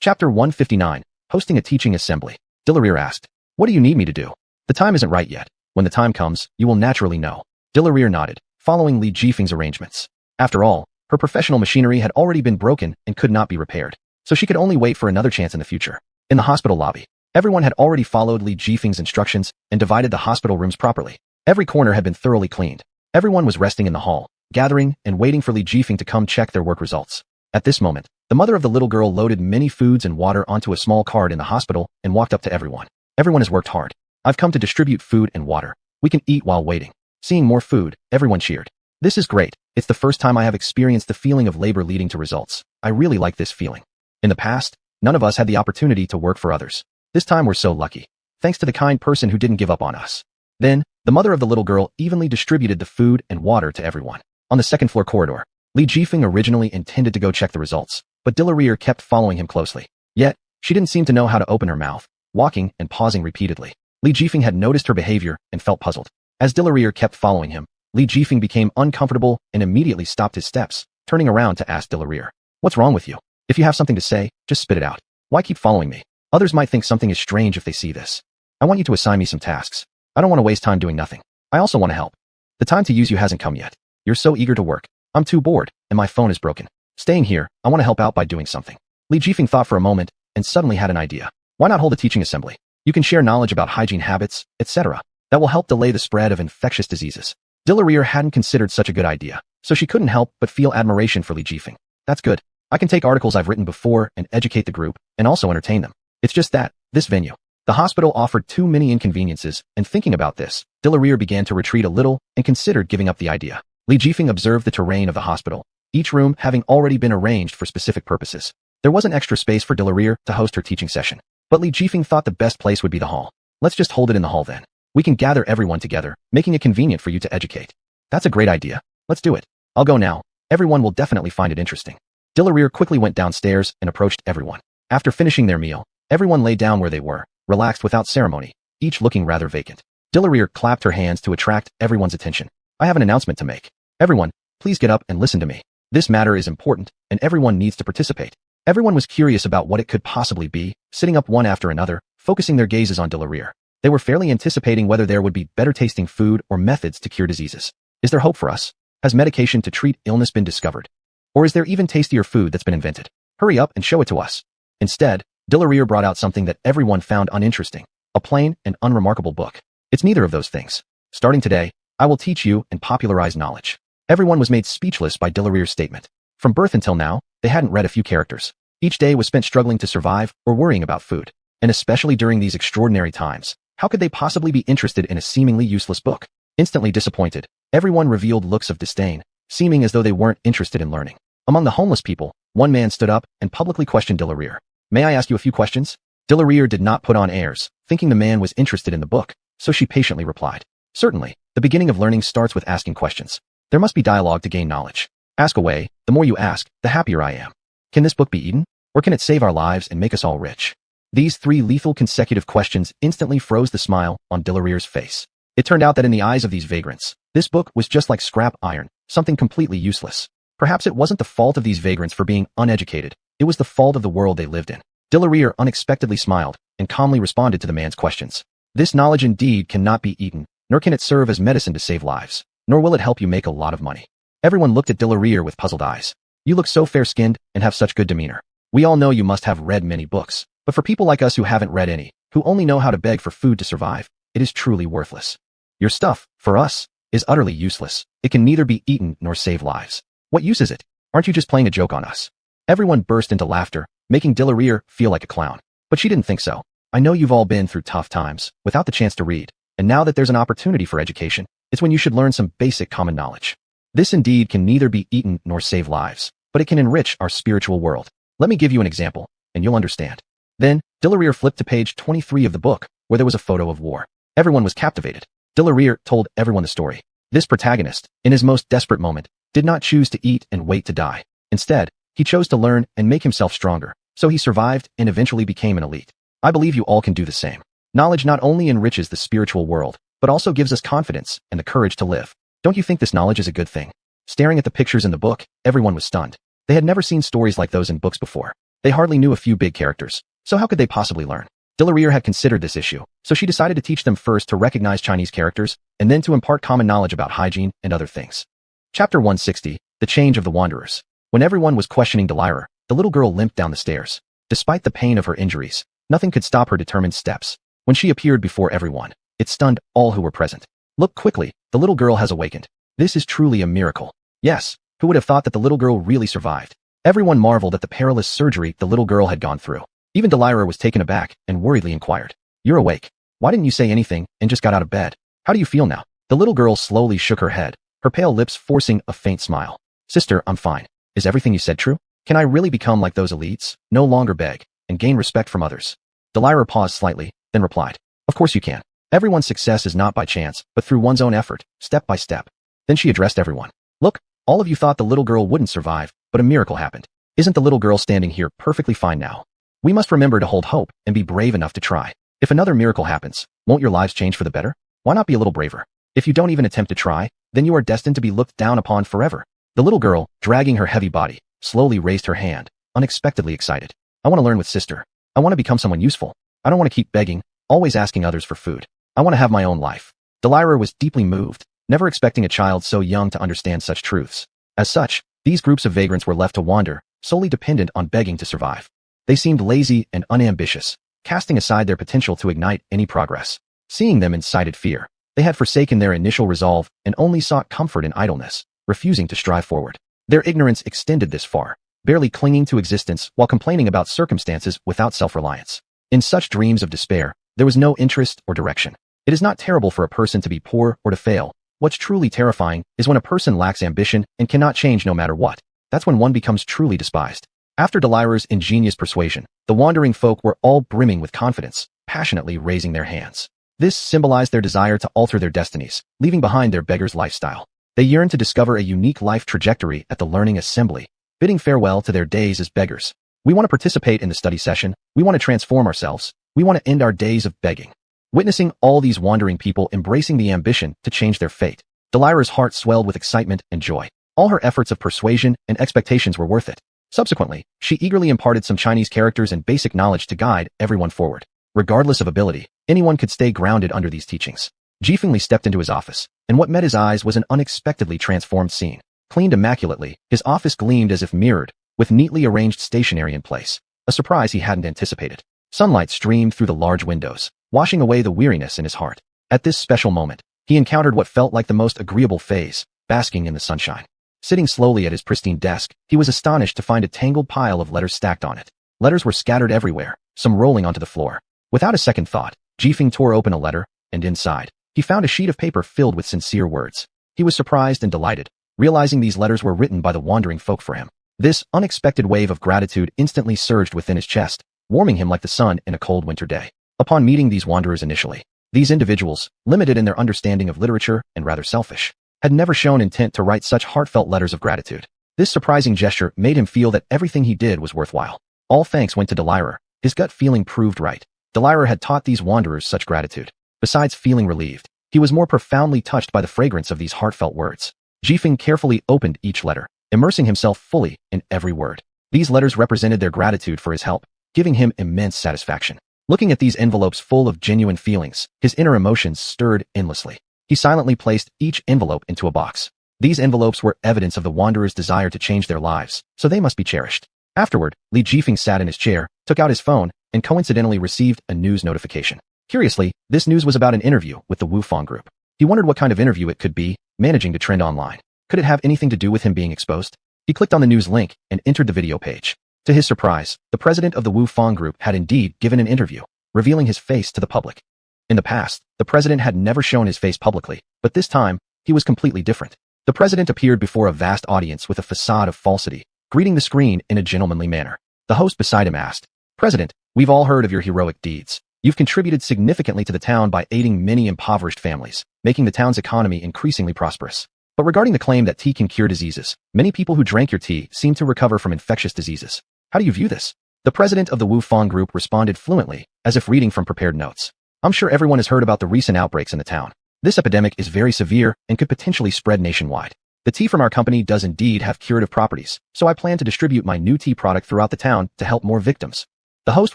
[SPEAKER 1] Chapter 159, Hosting a Teaching Assembly. Delarir asked, What do you need me to do? The time isn't right yet. When the time comes, you will naturally know. Delarir nodded, following Li Jifeng's arrangements. After all, her professional machinery had already been broken and could not be repaired, so she could only wait for another chance in the future. In the hospital lobby, everyone had already followed Li Jifeng's instructions and divided the hospital rooms properly. Every corner had been thoroughly cleaned. Everyone was resting in the hall, gathering and waiting for Li Jifeng to come check their work results. At this moment, the mother of the little girl loaded many foods and water onto a small cart in the hospital and walked up to everyone. Everyone has worked hard. I've come to distribute food and water. We can eat while waiting. Seeing more food, everyone cheered. This is great. It's the first time I have experienced the feeling of labor leading to results. I really like this feeling. In the past, none of us had the opportunity to work for others. This time we're so lucky. Thanks to the kind person who didn't give up on us. Then, the mother of the little girl evenly distributed the food and water to everyone. On the second floor corridor, Li Jifeng originally intended to go check the results, but Delarir kept following him closely. Yet, she didn't seem to know how to open her mouth, walking and pausing repeatedly. Li Jifeng had noticed her behavior and felt puzzled. As Delarir kept following him, Li Jifeng became uncomfortable and immediately stopped his steps, turning around to ask Delarir, What's wrong with you? If you have something to say, just spit it out. Why keep following me? Others might think something is strange if they see this. I want you to assign me some tasks. I don't want to waste time doing nothing. I also want to help. The time to use you hasn't come yet. You're so eager to work. I'm too bored, and my phone is broken. Staying here, I want to help out by doing something. Li Jifeng thought for a moment, and suddenly had an idea. Why not hold a teaching assembly? You can share knowledge about hygiene habits, etc. That will help delay the spread of infectious diseases. Delarir hadn't considered such a good idea, so she couldn't help but feel admiration for Li Jifeng. That's good. I can take articles I've written before and educate the group, and also entertain them. It's just that, this venue. The hospital offered too many inconveniences, and thinking about this, Delarir began to retreat a little and considered giving up the idea. Li Jifeng observed the terrain of the hospital, each room having already been arranged for specific purposes. There wasn't extra space for Delarir to host her teaching session, but Li Jifeng thought the best place would be the hall. Let's just hold it in the hall then. We can gather everyone together, making it convenient for you to educate. That's a great idea. Let's do it. I'll go now. Everyone will definitely find it interesting. Delarir quickly went downstairs and approached everyone. After finishing their meal, everyone lay down where they were, relaxed without ceremony, each looking rather vacant. Delarir clapped her hands to attract everyone's attention. I have an announcement to make. Everyone, please get up and listen to me. This matter is important, and everyone needs to participate. Everyone was curious about what it could possibly be, sitting up one after another, focusing their gazes on Delarir. They were fairly anticipating whether there would be better tasting food or methods to cure diseases. Is there hope for us? Has medication to treat illness been discovered? Or is there even tastier food that's been invented? Hurry up and show it to us. Instead, Delarir brought out something that everyone found uninteresting, a plain and unremarkable book. It's neither of those things. Starting today, I will teach you and popularize knowledge. Everyone was made speechless by Delarir's statement. From birth until now, they hadn't read a few characters. Each day was spent struggling to survive or worrying about food. And especially during these extraordinary times, how could they possibly be interested in a seemingly useless book? Instantly disappointed, everyone revealed looks of disdain, seeming as though they weren't interested in learning. Among the homeless people, one man stood up and publicly questioned Delarir. May I ask you a few questions? Delarir did not put on airs, thinking the man was interested in the book, so she patiently replied. Certainly, the beginning of learning starts with asking questions. There must be dialogue to gain knowledge. Ask away, the more you ask, the happier I am. Can this book be eaten? Or can it save our lives and make us all rich? These three lethal consecutive questions instantly froze the smile on Delarier's face. It turned out that in the eyes of these vagrants, this book was just like scrap iron, something completely useless. Perhaps it wasn't the fault of these vagrants for being uneducated, it was the fault of the world they lived in. Delarier unexpectedly smiled and calmly responded to the man's questions. This knowledge indeed cannot be eaten, nor can it serve as medicine to save lives, nor will it help you make a lot of money. Everyone looked at Delarier with puzzled eyes. You look so fair-skinned and have such good demeanor. We all know you must have read many books, but for people like us who haven't read any, who only know how to beg for food to survive, it is truly worthless. Your stuff, for us, is utterly useless. It can neither be eaten nor save lives. What use is it? Aren't you just playing a joke on us? Everyone burst into laughter, making Delarier feel like a clown. But she didn't think so. I know you've all been through tough times, without the chance to read, and now that there's an opportunity for education, it's when you should learn some basic common knowledge. This indeed can neither be eaten nor save lives, but it can enrich our spiritual world. Let me give you an example, and you'll understand. Then, Delarier flipped to page 23 of the book, where there was a photo of war. Everyone was captivated. Delarier told everyone the story. This protagonist, in his most desperate moment, did not choose to eat and wait to die. Instead, he chose to learn and make himself stronger, so he survived and eventually became an elite. I believe you all can do the same. Knowledge not only enriches the spiritual world, but also gives us confidence and the courage to live. Don't you think this knowledge is a good thing? Staring at the pictures in the book, everyone was stunned. They had never seen stories like those in books before. They hardly knew a few big characters, so how could they possibly learn? Delarier had considered this issue, so she decided to teach them first to recognize Chinese characters, and then to impart common knowledge about hygiene and other things. Chapter 160, The Change of the Wanderers. When everyone was questioning Delarier, the little girl limped down the stairs. Despite the pain of her injuries, nothing could stop her determined steps. When she appeared before everyone, it stunned all who were present. Look quickly, the little girl has awakened. This is truly a miracle. Yes, who would have thought that the little girl really survived? Everyone marveled at the perilous surgery the little girl had gone through. Even Delarier was taken aback and worriedly inquired. You're awake. Why didn't you say anything and just got out of bed? How do you feel now? The little girl slowly shook her head, her pale lips forcing a faint smile. Sister, I'm fine. Is everything you said true? Can I really become like those elites, no longer beg, and gain respect from others? Delarier paused slightly, then replied. Of course you can. Everyone's success is not by chance, but through one's own effort, step by step. Then she addressed everyone. Look, all of you thought the little girl wouldn't survive, but a miracle happened. Isn't the little girl standing here perfectly fine now? We must remember to hold hope and be brave enough to try. If another miracle happens, won't your lives change for the better? Why not be a little braver? If you don't even attempt to try, then you are destined to be looked down upon forever. The little girl, dragging her heavy body, slowly raised her hand, unexpectedly excited. I want to learn with sister. I want to become someone useful. I don't want to keep begging, always asking others for food. I want to have my own life. Delarier was deeply moved, never expecting a child so young to understand such truths. As such, these groups of vagrants were left to wander, solely dependent on begging to survive. They seemed lazy and unambitious, casting aside their potential to ignite any progress. Seeing them incited fear. They had forsaken their initial resolve and only sought comfort in idleness, refusing to strive forward. Their ignorance extended this far, barely clinging to existence while complaining about circumstances without self-reliance. In such dreams of despair, there was no interest or direction. It is not terrible for a person to be poor or to fail. What's truly terrifying is when a person lacks ambition and cannot change no matter what. That's when one becomes truly despised. After Delarier's ingenious persuasion, the wandering folk were all brimming with confidence, passionately raising their hands. This symbolized their desire to alter their destinies, leaving behind their beggar's lifestyle. They yearned to discover a unique life trajectory at the learning assembly, bidding farewell to their days as beggars. We want to participate in the study session. We want to transform ourselves. We want to end our days of begging. Witnessing all these wandering people embracing the ambition to change their fate, Delirier's heart swelled with excitement and joy. All her efforts of persuasion and expectations were worth it. Subsequently, she eagerly imparted some Chinese characters and basic knowledge to guide everyone forward. Regardless of ability, anyone could stay grounded under these teachings. Jifengli stepped into his office, and what met his eyes was an unexpectedly transformed scene. Cleaned immaculately, his office gleamed as if mirrored, with neatly arranged stationery in place, a surprise he hadn't anticipated. Sunlight streamed through the large windows, washing away the weariness in his heart. At this special moment, he encountered what felt like the most agreeable phase, basking in the sunshine. Sitting slowly at his pristine desk, he was astonished to find a tangled pile of letters stacked on it. Letters were scattered everywhere, some rolling onto the floor. Without a second thought, Jifeng tore open a letter, and inside, he found a sheet of paper filled with sincere words. He was surprised and delighted, realizing these letters were written by the wandering folk for him. This unexpected wave of gratitude instantly surged within his chest, warming him like the sun in a cold winter day. Upon meeting these wanderers initially, these individuals, limited in their understanding of literature and rather selfish, had never shown intent to write such heartfelt letters of gratitude. This surprising gesture made him feel that everything he did was worthwhile. All thanks went to Delirer. His gut feeling proved right. Delirer had taught these wanderers such gratitude. Besides feeling relieved, he was more profoundly touched by the fragrance of these heartfelt words. Jifeng carefully opened each letter, immersing himself fully in every word. These letters represented their gratitude for his help, giving him immense satisfaction. Looking at these envelopes full of genuine feelings, his inner emotions stirred endlessly. He silently placed each envelope into a box. These envelopes were evidence of the wanderers' desire to change their lives, so they must be cherished. Afterward, Li Jifeng sat in his chair, took out his phone, and coincidentally received a news notification. Curiously, this news was about an interview with the Wufang Group. He wondered what kind of interview it could be, managing to trend online. Could it have anything to do with him being exposed? He clicked on the news link and entered the video page. To his surprise, the president of the Wufang Group had indeed given an interview, revealing his face to the public. In the past, the president had never shown his face publicly, but this time, he was completely different. The president appeared before a vast audience with a facade of falsity, greeting the screen in a gentlemanly manner. The host beside him asked, "President, we've all heard of your heroic deeds. You've contributed significantly to the town by aiding many impoverished families, making the town's economy increasingly prosperous. But regarding the claim that tea can cure diseases, many people who drank your tea seem to recover from infectious diseases. How do you view this?" The president of the Wufang Group responded fluently, as if reading from prepared notes. "I'm sure everyone has heard about the recent outbreaks in the town. This epidemic is very severe and could potentially spread nationwide. The tea from our company does indeed have curative properties, so I plan to distribute my new tea product throughout the town to help more victims." The host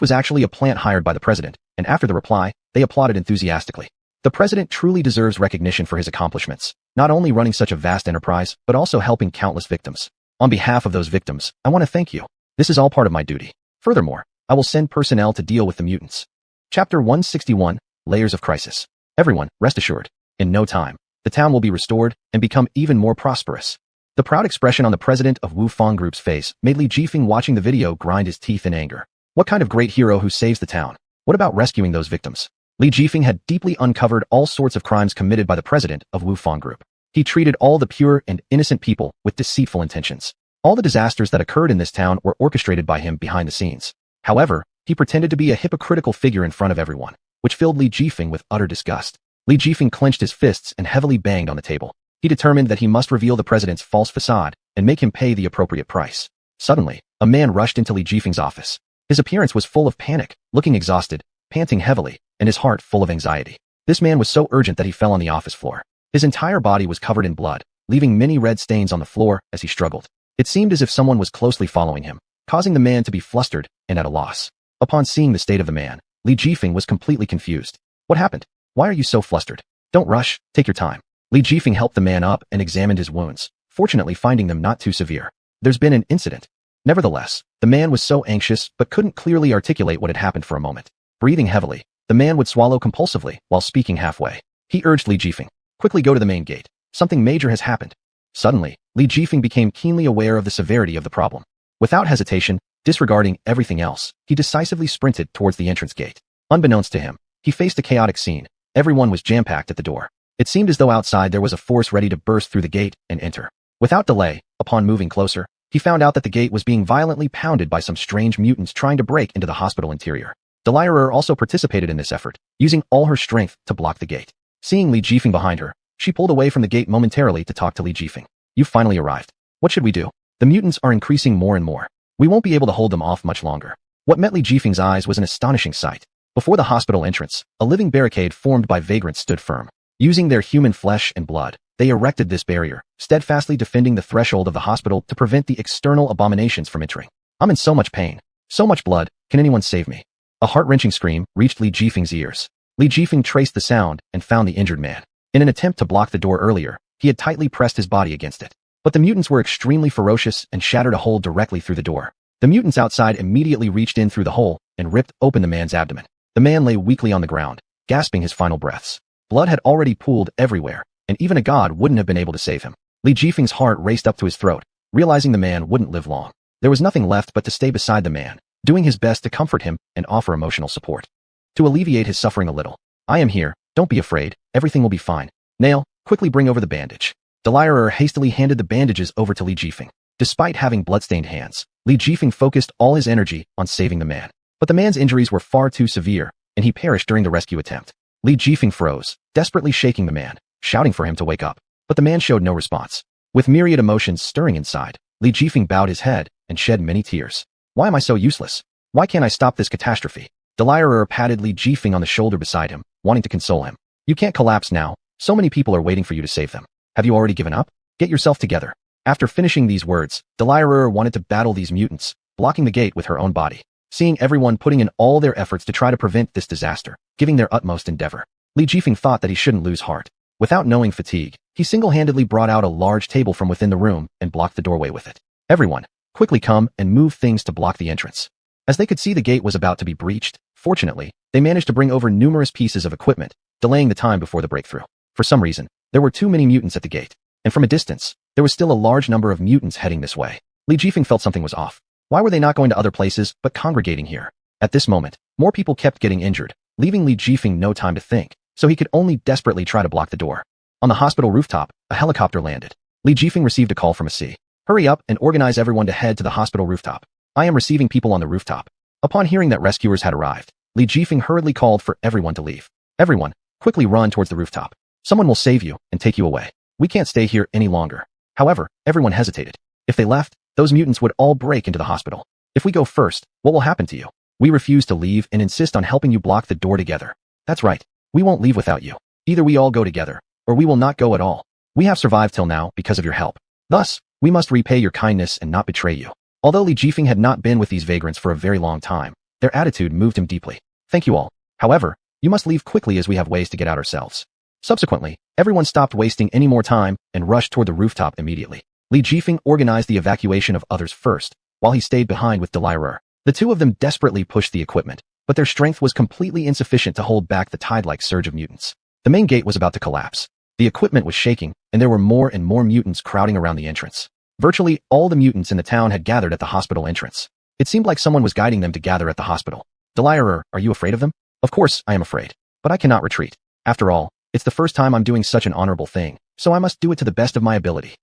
[SPEAKER 1] was actually a plant hired by the president, and after the reply, they applauded enthusiastically. The president truly deserves recognition for his accomplishments, not only running such a vast enterprise, but also helping countless victims. On behalf of those victims, I want to thank you. This is all part of my duty. Furthermore, I will send personnel to deal with the mutants. Chapter 161, Layers of Crisis. Everyone, rest assured. In no time, the town will be restored and become even more prosperous. The proud expression on the president of Wufang Group's face made Li Jifeng watching the video grind his teeth in anger. What kind of great hero who saves the town? What about rescuing those victims? Li Jifeng had deeply uncovered all sorts of crimes committed by the president of Wufang Group. He treated all the pure and innocent people with deceitful intentions. All the disasters that occurred in this town were orchestrated by him behind the scenes. However, he pretended to be a hypocritical figure in front of everyone, which filled Li Jifeng with utter disgust. Li Jifeng clenched his fists and heavily banged on the table. He determined that he must reveal the president's false facade and make him pay the appropriate price. Suddenly, a man rushed into Li Jifeng's office. His appearance was full of panic, looking exhausted, panting heavily, and his heart full of anxiety. This man was so urgent that he fell on the office floor. His entire body was covered in blood, leaving many red stains on the floor as he struggled. It seemed as if someone was closely following him, causing the man to be flustered and at a loss. Upon seeing the state of the man, Li Jifeng was completely confused. "What happened? Why are you so flustered? Don't rush, take your time." Li Jifeng helped the man up and examined his wounds, fortunately finding them not too severe. "There's been an incident." Nevertheless, the man was so anxious but couldn't clearly articulate what had happened for a moment. Breathing heavily, the man would swallow compulsively while speaking halfway. He urged Li Jifeng, "Quickly go to the main gate. Something major has happened." Suddenly, Li Jifeng became keenly aware of the severity of the problem. Without hesitation, disregarding everything else, he decisively sprinted towards the entrance gate. Unbeknownst to him, he faced a chaotic scene. Everyone was jam-packed at the door. It seemed as though outside there was a force ready to burst through the gate and enter. Without delay, upon moving closer, he found out that the gate was being violently pounded by some strange mutants trying to break into the hospital interior. Delirer also participated in this effort, using all her strength to block the gate. Seeing Li Jifeng behind her, she pulled away from the gate momentarily to talk to Li Jifeng. "You've finally arrived. What should we do? The mutants are increasing more and more. We won't be able to hold them off much longer." What met Li Jifeng's eyes was an astonishing sight. Before the hospital entrance, a living barricade formed by vagrants stood firm. Using their human flesh and blood, they erected this barrier, steadfastly defending the threshold of the hospital to prevent the external abominations from entering. "I'm in so much pain. So much blood. Can anyone save me?" A heart-wrenching scream reached Li Jifeng's ears. Li Jifeng traced the sound and found the injured man. In an attempt to block the door earlier, he had tightly pressed his body against it. But the mutants were extremely ferocious and shattered a hole directly through the door. The mutants outside immediately reached in through the hole and ripped open the man's abdomen. The man lay weakly on the ground, gasping his final breaths. Blood had already pooled everywhere, and even a god wouldn't have been able to save him. Li Jifeng's heart raced up to his throat, realizing the man wouldn't live long. There was nothing left but to stay beside the man, doing his best to comfort him and offer emotional support. To alleviate his suffering a little, "I am here, don't be afraid, everything will be fine. Nail, quickly bring over the bandage." Delirer hastily handed the bandages over to Li Jifeng. Despite having bloodstained hands, Li Jifeng focused all his energy on saving the man. But the man's injuries were far too severe, and he perished during the rescue attempt. Li Jifeng froze, desperately shaking the man, shouting for him to wake up. But the man showed no response. With myriad emotions stirring inside, Li Jifeng bowed his head and shed many tears. Why am I so useless? Why can't I stop this catastrophe? Delirer patted Li Jifeng on the shoulder beside him, wanting to console him. You can't collapse now. So many people are waiting for you to save them. Have you already given up? Get yourself together. After finishing these words, Delirer wanted to battle these mutants, blocking the gate with her own body. Seeing everyone putting in all their efforts to try to prevent this disaster, giving their utmost endeavor, Li Jifeng thought that he shouldn't lose heart. Without knowing fatigue, he single-handedly brought out a large table from within the room and blocked the doorway with it. Everyone, quickly come and move things to block the entrance. As they could see the gate was about to be breached, fortunately, they managed to bring over numerous pieces of equipment, delaying the time before the breakthrough. For some reason, there were too many mutants at the gate, and from a distance, there was still a large number of mutants heading this way. Li Jifeng felt something was off. Why were they not going to other places but congregating here? At this moment, more people kept getting injured, leaving Li Jifeng no time to think, so he could only desperately try to block the door. On the hospital rooftop, a helicopter landed. Li Jifeng received a call from a C. Hurry up and organize everyone to head to the hospital rooftop. I am receiving people on the rooftop. Upon hearing that rescuers had arrived, Li Jifeng hurriedly called for everyone to leave. Everyone, quickly run towards the rooftop. Someone will save you and take you away. We can't stay here any longer. However, everyone hesitated. If they left, those mutants would all break into the hospital. If we go first, what will happen to you? We refuse to leave and insist on helping you block the door together. That's right. We won't leave without you. Either we all go together, or we will not go at all. We have survived till now because of your help. Thus, we must repay your kindness and not betray you. Although Li Jifeng had not been with these vagrants for a very long time, their attitude moved him deeply. Thank you all. However, you must leave quickly as we have ways to get out ourselves. Subsequently, everyone stopped wasting any more time and rushed toward the rooftop immediately. Li Jifeng organized the evacuation of others first, while he stayed behind with Delirer. The two of them desperately pushed the equipment, but their strength was completely insufficient to hold back the tide-like surge of mutants. The main gate was about to collapse. The equipment was shaking, and there were more and more mutants crowding around the entrance. Virtually all the mutants in the town had gathered at the hospital entrance. It seemed like someone was guiding them to gather at the hospital. Delirer, are you afraid of them? Of course, I am afraid. But I cannot retreat. After all, it's the first time I'm doing such an honorable thing, so I must do it to the best of my ability.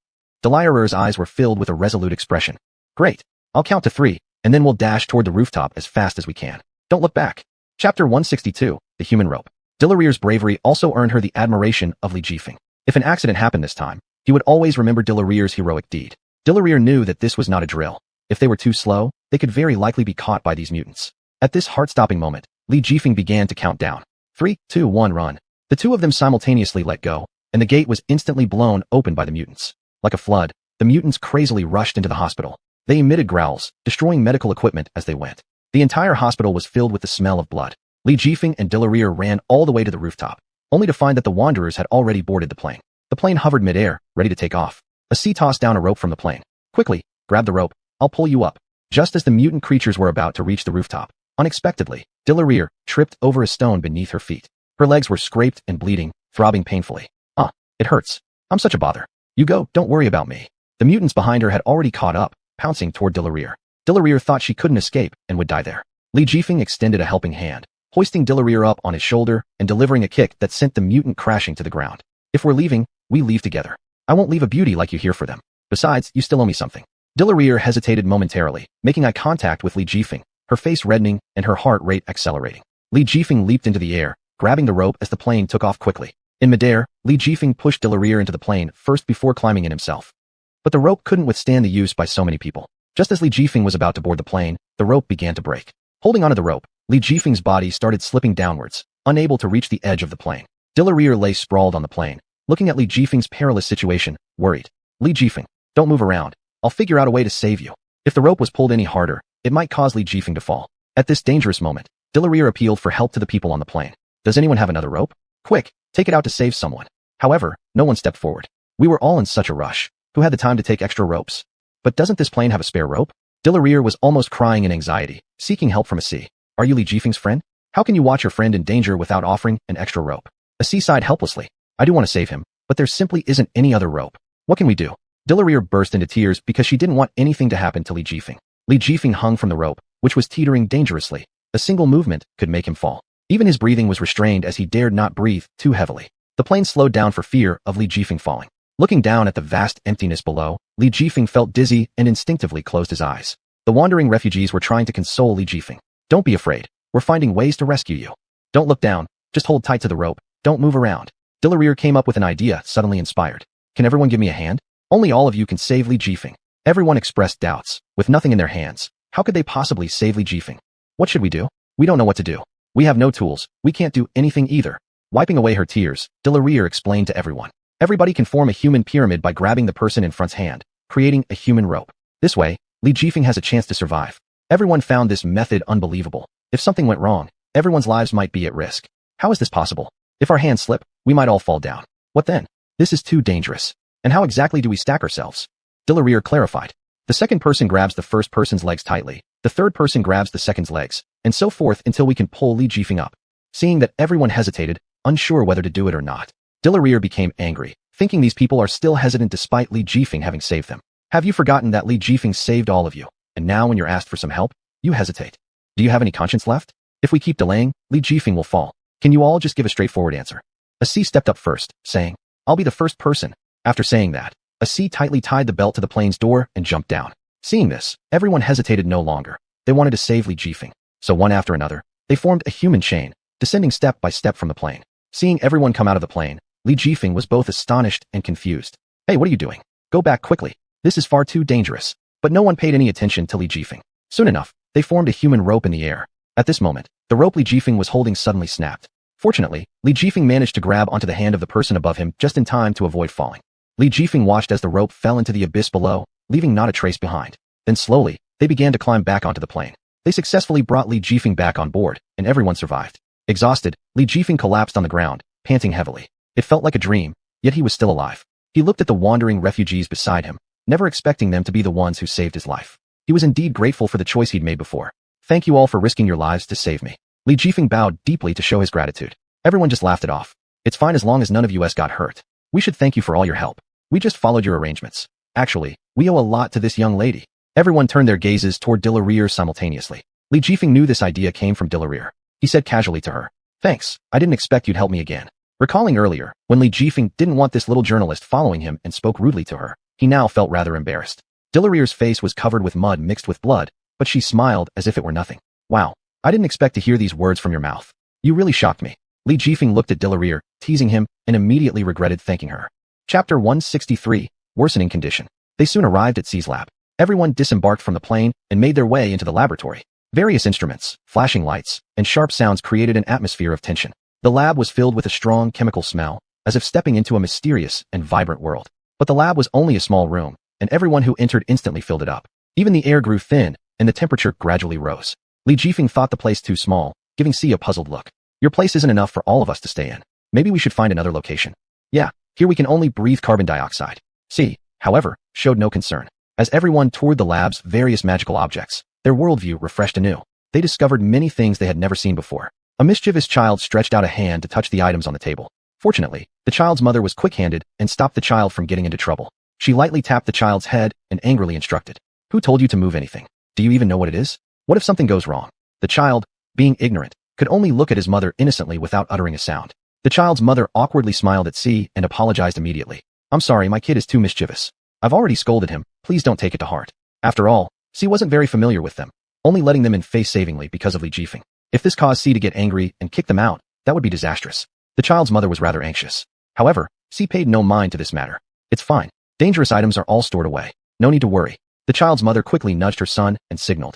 [SPEAKER 1] Delirer's eyes were filled with a resolute expression. Great. I'll count to 3, and then we'll dash toward the rooftop as fast as we can. Don't look back. Chapter 162, The Human Rope. Delirer's bravery also earned her the admiration of Li Jifeng. If an accident happened this time, he would always remember Delirer's heroic deed. Delirer knew that this was not a drill. If they were too slow, they could very likely be caught by these mutants. At this heart-stopping moment, Li Jifeng began to count down. 3, 2, 1, run. The two of them simultaneously let go, and the gate was instantly blown open by the mutants. Like a flood, the mutants crazily rushed into the hospital. They emitted growls, destroying medical equipment as they went. The entire hospital was filled with the smell of blood. Li Jifeng and Delirer ran all the way to the rooftop, only to find that the Wanderers had already boarded the plane. The plane hovered mid-air, ready to take off. A sea tossed down a rope from the plane. Quickly, grab the rope. I'll pull you up. Just as the mutant creatures were about to reach the rooftop, unexpectedly, Delirer tripped over a stone beneath her feet. Her legs were scraped and bleeding, throbbing painfully. It hurts. I'm such a bother. You go, don't worry about me. The mutants behind her had already caught up, pouncing toward Delirer. Delirer thought she couldn't escape and would die there. Li Jifeng extended a helping hand, hoisting Delirer up on his shoulder and delivering a kick that sent the mutant crashing to the ground. If we're leaving, we leave together. I won't leave a beauty like you here for them. Besides, you still owe me something. Delirer hesitated momentarily, making eye contact with Li Jifeng, her face reddening and her heart rate accelerating. Li Jifeng leaped into the air, grabbing the rope as the plane took off quickly. In midair, Li Jifeng pushed Delirer into the plane first before climbing in himself. But the rope couldn't withstand the use by so many people. Just as Li Jifeng was about to board the plane, the rope began to break. Holding onto the rope, Li Jifeng's body started slipping downwards, unable to reach the edge of the plane. Delirer lay sprawled on the plane, looking at Li Jifeng's perilous situation, worried. Li Jifeng, don't move around. I'll figure out a way to save you. If the rope was pulled any harder, it might cause Li Jifeng to fall. At this dangerous moment, Delirer appealed for help to the people on the plane. Does anyone have another rope? Quick, take it out to save someone. However, no one stepped forward. We were all in such a rush. Who had the time to take extra ropes? But doesn't this plane have a spare rope? Delirer was almost crying in anxiety, seeking help from a C. Are you Li Jifeng's friend? How can you watch your friend in danger without offering an extra rope? A C sighed helplessly. I do want to save him, but there simply isn't any other rope. What can we do? Delirer burst into tears because she didn't want anything to happen to Li Jifeng. Li Jifeng hung from the rope, which was teetering dangerously. A single movement could make him fall. Even his breathing was restrained as he dared not breathe too heavily. The plane slowed down for fear of Li Jifeng falling. Looking down at the vast emptiness below, Li Jifeng felt dizzy and instinctively closed his eyes. The wandering refugees were trying to console Li Jifeng. Don't be afraid. We're finding ways to rescue you. Don't look down. Just hold tight to the rope. Don't move around. Delareer came up with an idea, suddenly inspired. Can everyone give me a hand? Only all of you can save Li Jifeng. Everyone expressed doubts. With nothing in their hands, how could they possibly save Li Jifeng? What should we do? We don't know what to do. We have no tools. We can't do anything either. Wiping away her tears, Delareer explained to everyone. Everybody can form a human pyramid by grabbing the person in front's hand, creating a human rope. This way, Li Jifeng has a chance to survive. Everyone found this method unbelievable. If something went wrong, everyone's lives might be at risk. How is this possible? If our hands slip, we might all fall down. What then? This is too dangerous. And how exactly do we stack ourselves? Delareer clarified. The second person grabs the first person's legs tightly, the third person grabs the second's legs, and so forth until we can pull Li Jifeng up. Seeing that everyone hesitated, unsure whether to do it or not, Delareer became angry, thinking these people are still hesitant despite Li Jifeng having saved them. Have you forgotten that Li Jifeng saved all of you, and now when you're asked for some help, you hesitate? Do you have any conscience left? If we keep delaying, Li Jifeng will fall. Can you all just give a straightforward answer? A C stepped up first, saying, I'll be the first person. After saying that, a C tightly tied the belt to the plane's door and jumped down. Seeing this, everyone hesitated no longer. They wanted to save Li Jifeng. So one after another, they formed a human chain, descending step by step from the plane. Seeing everyone come out of the plane, Li Jifeng was both astonished and confused. Hey, what are you doing? Go back quickly. This is far too dangerous. But no one paid any attention to Li Jifeng. Soon enough, they formed a human rope in the air. At this moment, the rope Li Jifeng was holding suddenly snapped. Fortunately, Li Jifeng managed to grab onto the hand of the person above him just in time to avoid falling. Li Jifeng watched as the rope fell into the abyss below, leaving not a trace behind. Then slowly, they began to climb back onto the plane. They successfully brought Li Jifeng back on board, and everyone survived. Exhausted, Li Jifeng collapsed on the ground, panting heavily. It felt like a dream, yet he was still alive. He looked at the wandering refugees beside him, never expecting them to be the ones who saved his life. He was indeed grateful for the choice he'd made before. Thank you all for risking your lives to save me. Li Jifeng bowed deeply to show his gratitude. Everyone just laughed it off. It's fine as long as none of us got hurt. We should thank you for all your help. We just followed your arrangements. Actually, we owe a lot to this young lady. Everyone turned their gazes toward Delareer simultaneously. Li Jifeng knew this idea came from Delareer. He said casually to her, Thanks, I didn't expect you'd help me again. Recalling earlier, when Li Jifeng didn't want this little journalist following him and spoke rudely to her, he now felt rather embarrassed. Delareer's face was covered with mud mixed with blood, but she smiled as if it were nothing. Wow, I didn't expect to hear these words from your mouth. You really shocked me. Li Jifeng looked at Delareer, teasing him, and immediately regretted thanking her. Chapter 163, Worsening Condition. They soon arrived at C's lab. Everyone disembarked from the plane and made their way into the laboratory. Various instruments, flashing lights, and sharp sounds created an atmosphere of tension. The lab was filled with a strong chemical smell, as if stepping into a mysterious and vibrant world. But the lab was only a small room, and everyone who entered instantly filled it up. Even the air grew thin, and the temperature gradually rose. Li Jifeng thought the place too small, giving C a puzzled look. Your place isn't enough for all of us to stay in. Maybe we should find another location. Yeah, here we can only breathe carbon dioxide. C, however, showed no concern. As everyone toured the lab's various magical objects, their worldview refreshed anew. They discovered many things they had never seen before. A mischievous child stretched out a hand to touch the items on the table. Fortunately, the child's mother was quick-handed and stopped the child from getting into trouble. She lightly tapped the child's head and angrily instructed. Who told you to move anything? Do you even know what it is? What if something goes wrong? The child, being ignorant, could only look at his mother innocently without uttering a sound. The child's mother awkwardly smiled at C and apologized immediately. I'm sorry, my kid is too mischievous. I've already scolded him, please don't take it to heart. After all, C wasn't very familiar with them, only letting them in face-savingly because of Li Jifeng. If this caused C to get angry and kick them out, that would be disastrous. The child's mother was rather anxious. However, C paid no mind to this matter. It's fine. Dangerous items are all stored away. No need to worry. The child's mother quickly nudged her son and signaled.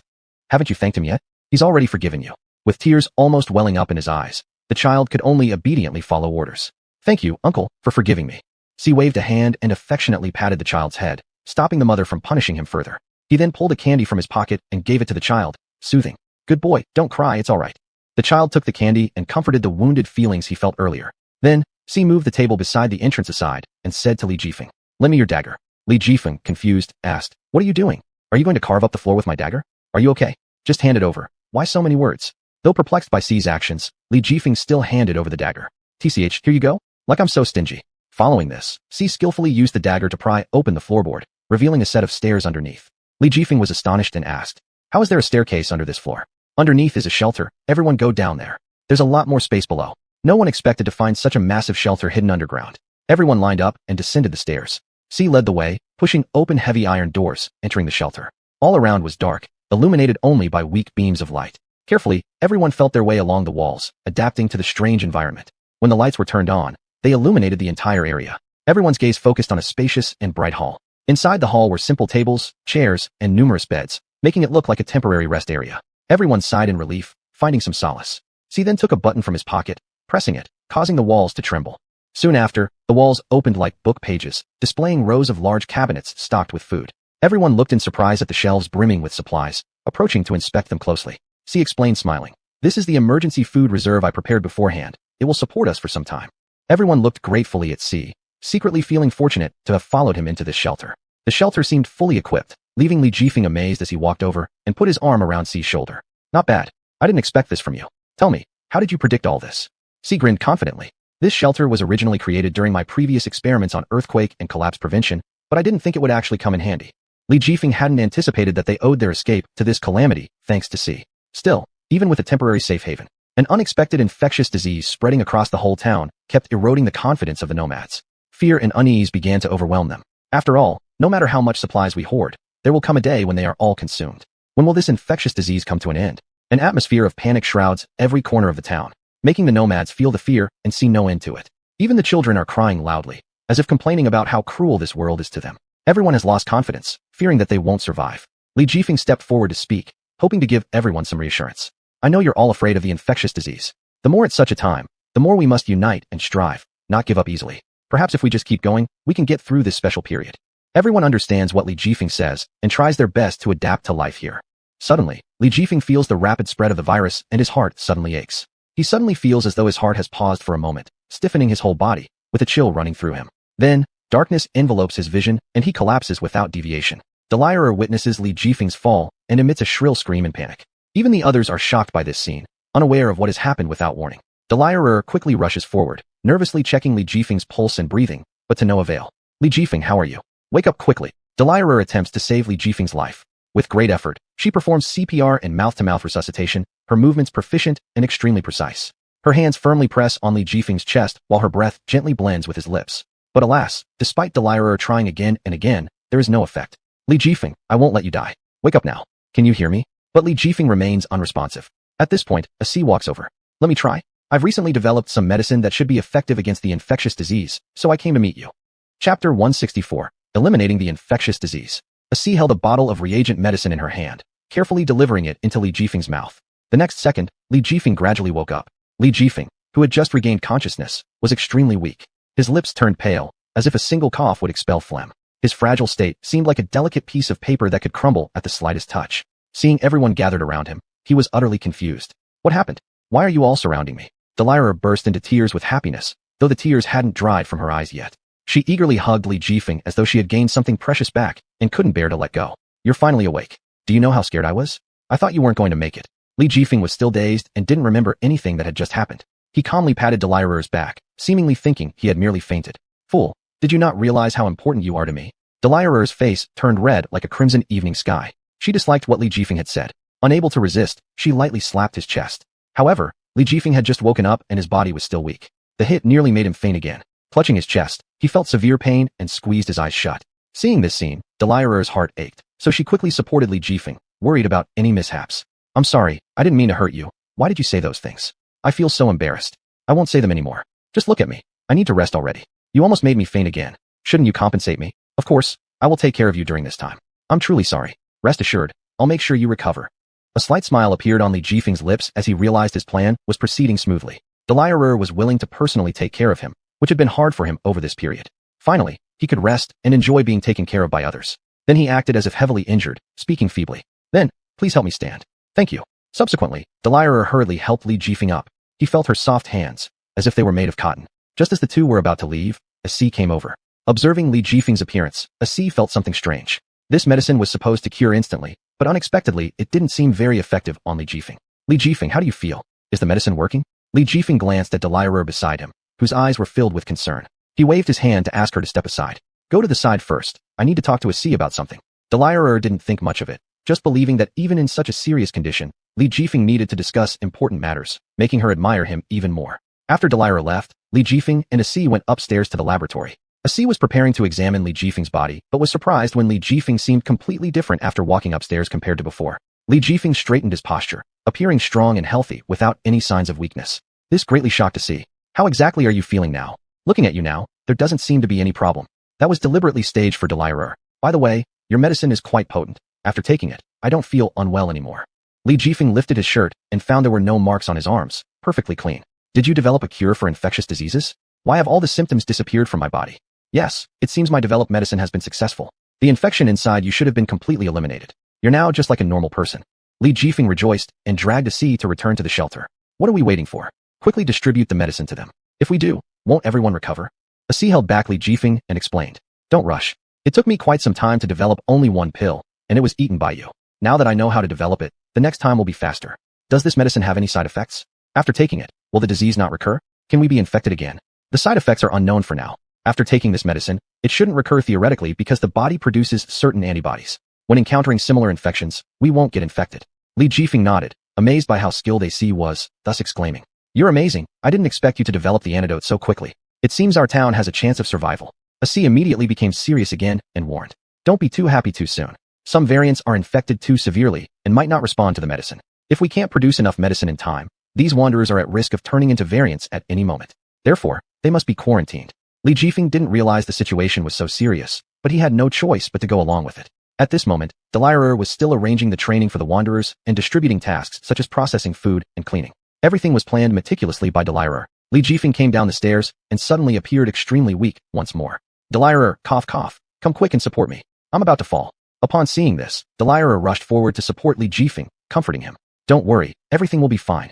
[SPEAKER 1] Haven't you thanked him yet? He's already forgiven you. With tears almost welling up in his eyes, the child could only obediently follow orders. Thank you, uncle, for forgiving me. C waved a hand and affectionately patted the child's head, stopping the mother from punishing him further. He then pulled a candy from his pocket and gave it to the child, soothing. Good boy, don't cry, it's all right. The child took the candy and comforted the wounded feelings he felt earlier. Then, C moved the table beside the entrance aside and said to Li Jifeng, Lend me your dagger. Li Jifeng, confused, asked, What are you doing? Are you going to carve up the floor with my dagger? Are you okay? Just hand it over. Why so many words? Though perplexed by C's actions, Li Jifeng still handed over the dagger. TCH, here you go? Like I'm so stingy. Following this, C skillfully used the dagger to pry open the floorboard, revealing a set of stairs underneath. Li Jifeng was astonished and asked, How is there a staircase under this floor? Underneath is a shelter, everyone go down there. There's a lot more space below. No one expected to find such a massive shelter hidden underground. Everyone lined up and descended the stairs. C led the way, pushing open heavy iron doors, entering the shelter. All around was dark, illuminated only by weak beams of light. Carefully, everyone felt their way along the walls, adapting to the strange environment. When the lights were turned on, they illuminated the entire area. Everyone's gaze focused on a spacious and bright hall. Inside the hall were simple tables, chairs, and numerous beds, making it look like a temporary rest area. Everyone sighed in relief, finding some solace. C then took a button from his pocket, pressing it, causing the walls to tremble. Soon after, the walls opened like book pages, displaying rows of large cabinets stocked with food. Everyone looked in surprise at the shelves brimming with supplies, approaching to inspect them closely. C explained, smiling. This is the emergency food reserve I prepared beforehand. It will support us for some time. Everyone looked gratefully at C, secretly feeling fortunate to have followed him into this shelter. The shelter seemed fully equipped, leaving Li Jifeng amazed as he walked over and put his arm around C's shoulder. Not bad. I didn't expect this from you. Tell me, how did you predict all this? C grinned confidently. This shelter was originally created during my previous experiments on earthquake and collapse prevention, but I didn't think it would actually come in handy. Li Jifeng hadn't anticipated that they owed their escape to this calamity, thanks to C. Still, even with a temporary safe haven, an unexpected infectious disease spreading across the whole town kept eroding the confidence of the nomads. Fear and unease began to overwhelm them. After all, no matter how much supplies we hoard, there will come a day when they are all consumed. When will this infectious disease come to an end? An atmosphere of panic shrouds every corner of the town, making the nomads feel the fear and see no end to it. Even the children are crying loudly, as if complaining about how cruel this world is to them. Everyone has lost confidence, fearing that they won't survive. Li Jifeng stepped forward to speak, hoping to give everyone some reassurance. I know you're all afraid of the infectious disease. The more at such a time, the more we must unite and strive, not give up easily. Perhaps if we just keep going, we can get through this special period. Everyone understands what Li Jifeng says and tries their best to adapt to life here. Suddenly, Li Jifeng feels the rapid spread of the virus and his heart suddenly aches. He suddenly feels as though his heart has paused for a moment, stiffening his whole body, with a chill running through him. Then, darkness envelopes his vision and he collapses without deviation. Delirer witnesses Li Jifeng's fall and emits a shrill scream in panic. Even the others are shocked by this scene, unaware of what has happened without warning. Delirer quickly rushes forward, nervously checking Li Jifeng's pulse and breathing, but to no avail. Li Jifeng, how are you? Wake up quickly. Delirer attempts to save Li Jifeng's life. With great effort, she performs CPR and mouth-to-mouth resuscitation, her movements proficient and extremely precise. Her hands firmly press on Li Jifeng's chest while her breath gently blends with his lips. But alas, despite Delirer trying again and again, there is no effect. Li Jifeng, I won't let you die. Wake up now. Can you hear me? But Li Jifeng remains unresponsive. At this point, a C walks over. Let me try. I've recently developed some medicine that should be effective against the infectious disease, so I came to meet you. Chapter 164. Eliminating the infectious disease. A C held a bottle of reagent medicine in her hand, carefully delivering it into Li Jifeng's mouth. The next second, Li Jifeng gradually woke up. Li Jifeng, who had just regained consciousness, was extremely weak. His lips turned pale, as if a single cough would expel phlegm. His fragile state seemed like a delicate piece of paper that could crumble at the slightest touch. Seeing everyone gathered around him, he was utterly confused. What happened? Why are you all surrounding me? Delirer burst into tears with happiness, though the tears hadn't dried from her eyes yet. She eagerly hugged Li Jifeng as though she had gained something precious back and couldn't bear to let go. You're finally awake. Do you know how scared I was? I thought you weren't going to make it. Li Jifeng was still dazed and didn't remember anything that had just happened. He calmly patted Delirer's back, seemingly thinking he had merely fainted. Fool, did you not realize how important you are to me? Delirer's face turned red like a crimson evening sky. She disliked what Li Jifeng had said. Unable to resist, she lightly slapped his chest. However, Li Jifeng had just woken up and his body was still weak. The hit nearly made him faint again. Clutching his chest, he felt severe pain and squeezed his eyes shut. Seeing this scene, Delirer's heart ached, so she quickly supported Li Jifeng, worried about any mishaps. I'm sorry, I didn't mean to hurt you. Why did you say those things? I feel so embarrassed. I won't say them anymore. Just look at me. I need to rest already. You almost made me faint again. Shouldn't you compensate me? Of course, I will take care of you during this time. I'm truly sorry. Rest assured, I'll make sure you recover. A slight smile appeared on Li Jifeng's lips as he realized his plan was proceeding smoothly. Delirer was willing to personally take care of him, which had been hard for him over this period. Finally, he could rest and enjoy being taken care of by others. Then he acted as if heavily injured, speaking feebly. Then, please help me stand. Thank you. Subsequently, Delirer hurriedly helped Li Jifeng up. He felt her soft hands, as if they were made of cotton. Just as the two were about to leave, a C came over. Observing Li Jifeng's appearance, a C felt something strange. This medicine was supposed to cure instantly, but unexpectedly, it didn't seem very effective on Li Jifeng. Li Jifeng, how do you feel? Is the medicine working? Li Jifeng glanced at Delirer beside him, whose eyes were filled with concern. He waved his hand to ask her to step aside. Go to the side first. I need to talk to a C about something. Delirer didn't think much of it, just believing that even in such a serious condition, Li Jifeng needed to discuss important matters, making her admire him even more. After Delirer left, Li Jifeng and a C went upstairs to the laboratory. A C was preparing to examine Li Jifeng's body, but was surprised when Li Jifeng seemed completely different after walking upstairs compared to before. Li Jifeng straightened his posture, appearing strong and healthy without any signs of weakness. This greatly shocked to see. How exactly are you feeling now? Looking at you now, there doesn't seem to be any problem. That was deliberately staged for dowry. By the way, your medicine is quite potent. After taking it, I don't feel unwell anymore. Li Jifeng lifted his shirt and found there were no marks on his arms, perfectly clean. Did you develop a cure for infectious diseases? Why have all the symptoms disappeared from my body? Yes, it seems my developed medicine has been successful. The infection inside you should have been completely eliminated. You're now just like a normal person. Li Jifeng rejoiced and dragged a C to return to the shelter. What are we waiting for? Quickly distribute the medicine to them. If we do, won't everyone recover? A C held back Li Jifeng and explained. Don't rush. It took me quite some time to develop only one pill, and it was eaten by you. Now that I know how to develop it, the next time will be faster. Does this medicine have any side effects? After taking it, will the disease not recur? Can we be infected again? The side effects are unknown for now. After taking this medicine, it shouldn't recur theoretically because the body produces certain antibodies. When encountering similar infections, we won't get infected. Li Jifeng nodded, amazed by how skilled AC was, thus exclaiming. You're amazing. I didn't expect you to develop the antidote so quickly. It seems our town has a chance of survival. AC immediately became serious again and warned. Don't be too happy too soon. Some variants are infected too severely and might not respond to the medicine. If we can't produce enough medicine in time, these wanderers are at risk of turning into variants at any moment. Therefore, they must be quarantined. Li Jifeng didn't realize the situation was so serious, but he had no choice but to go along with it. At this moment, Delirer was still arranging the training for the wanderers and distributing tasks such as processing food and cleaning. Everything was planned meticulously by Delirer. Li Jifeng came down the stairs and suddenly appeared extremely weak once more. Delirer, cough cough, come quick and support me. I'm about to fall. Upon seeing this, Delirer rushed forward to support Li Jifeng, comforting him. Don't worry, everything will be fine.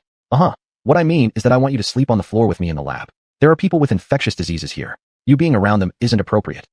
[SPEAKER 1] What I mean is that I want you to sleep on the floor with me in the lab. There are people with infectious diseases here. You being around them isn't appropriate.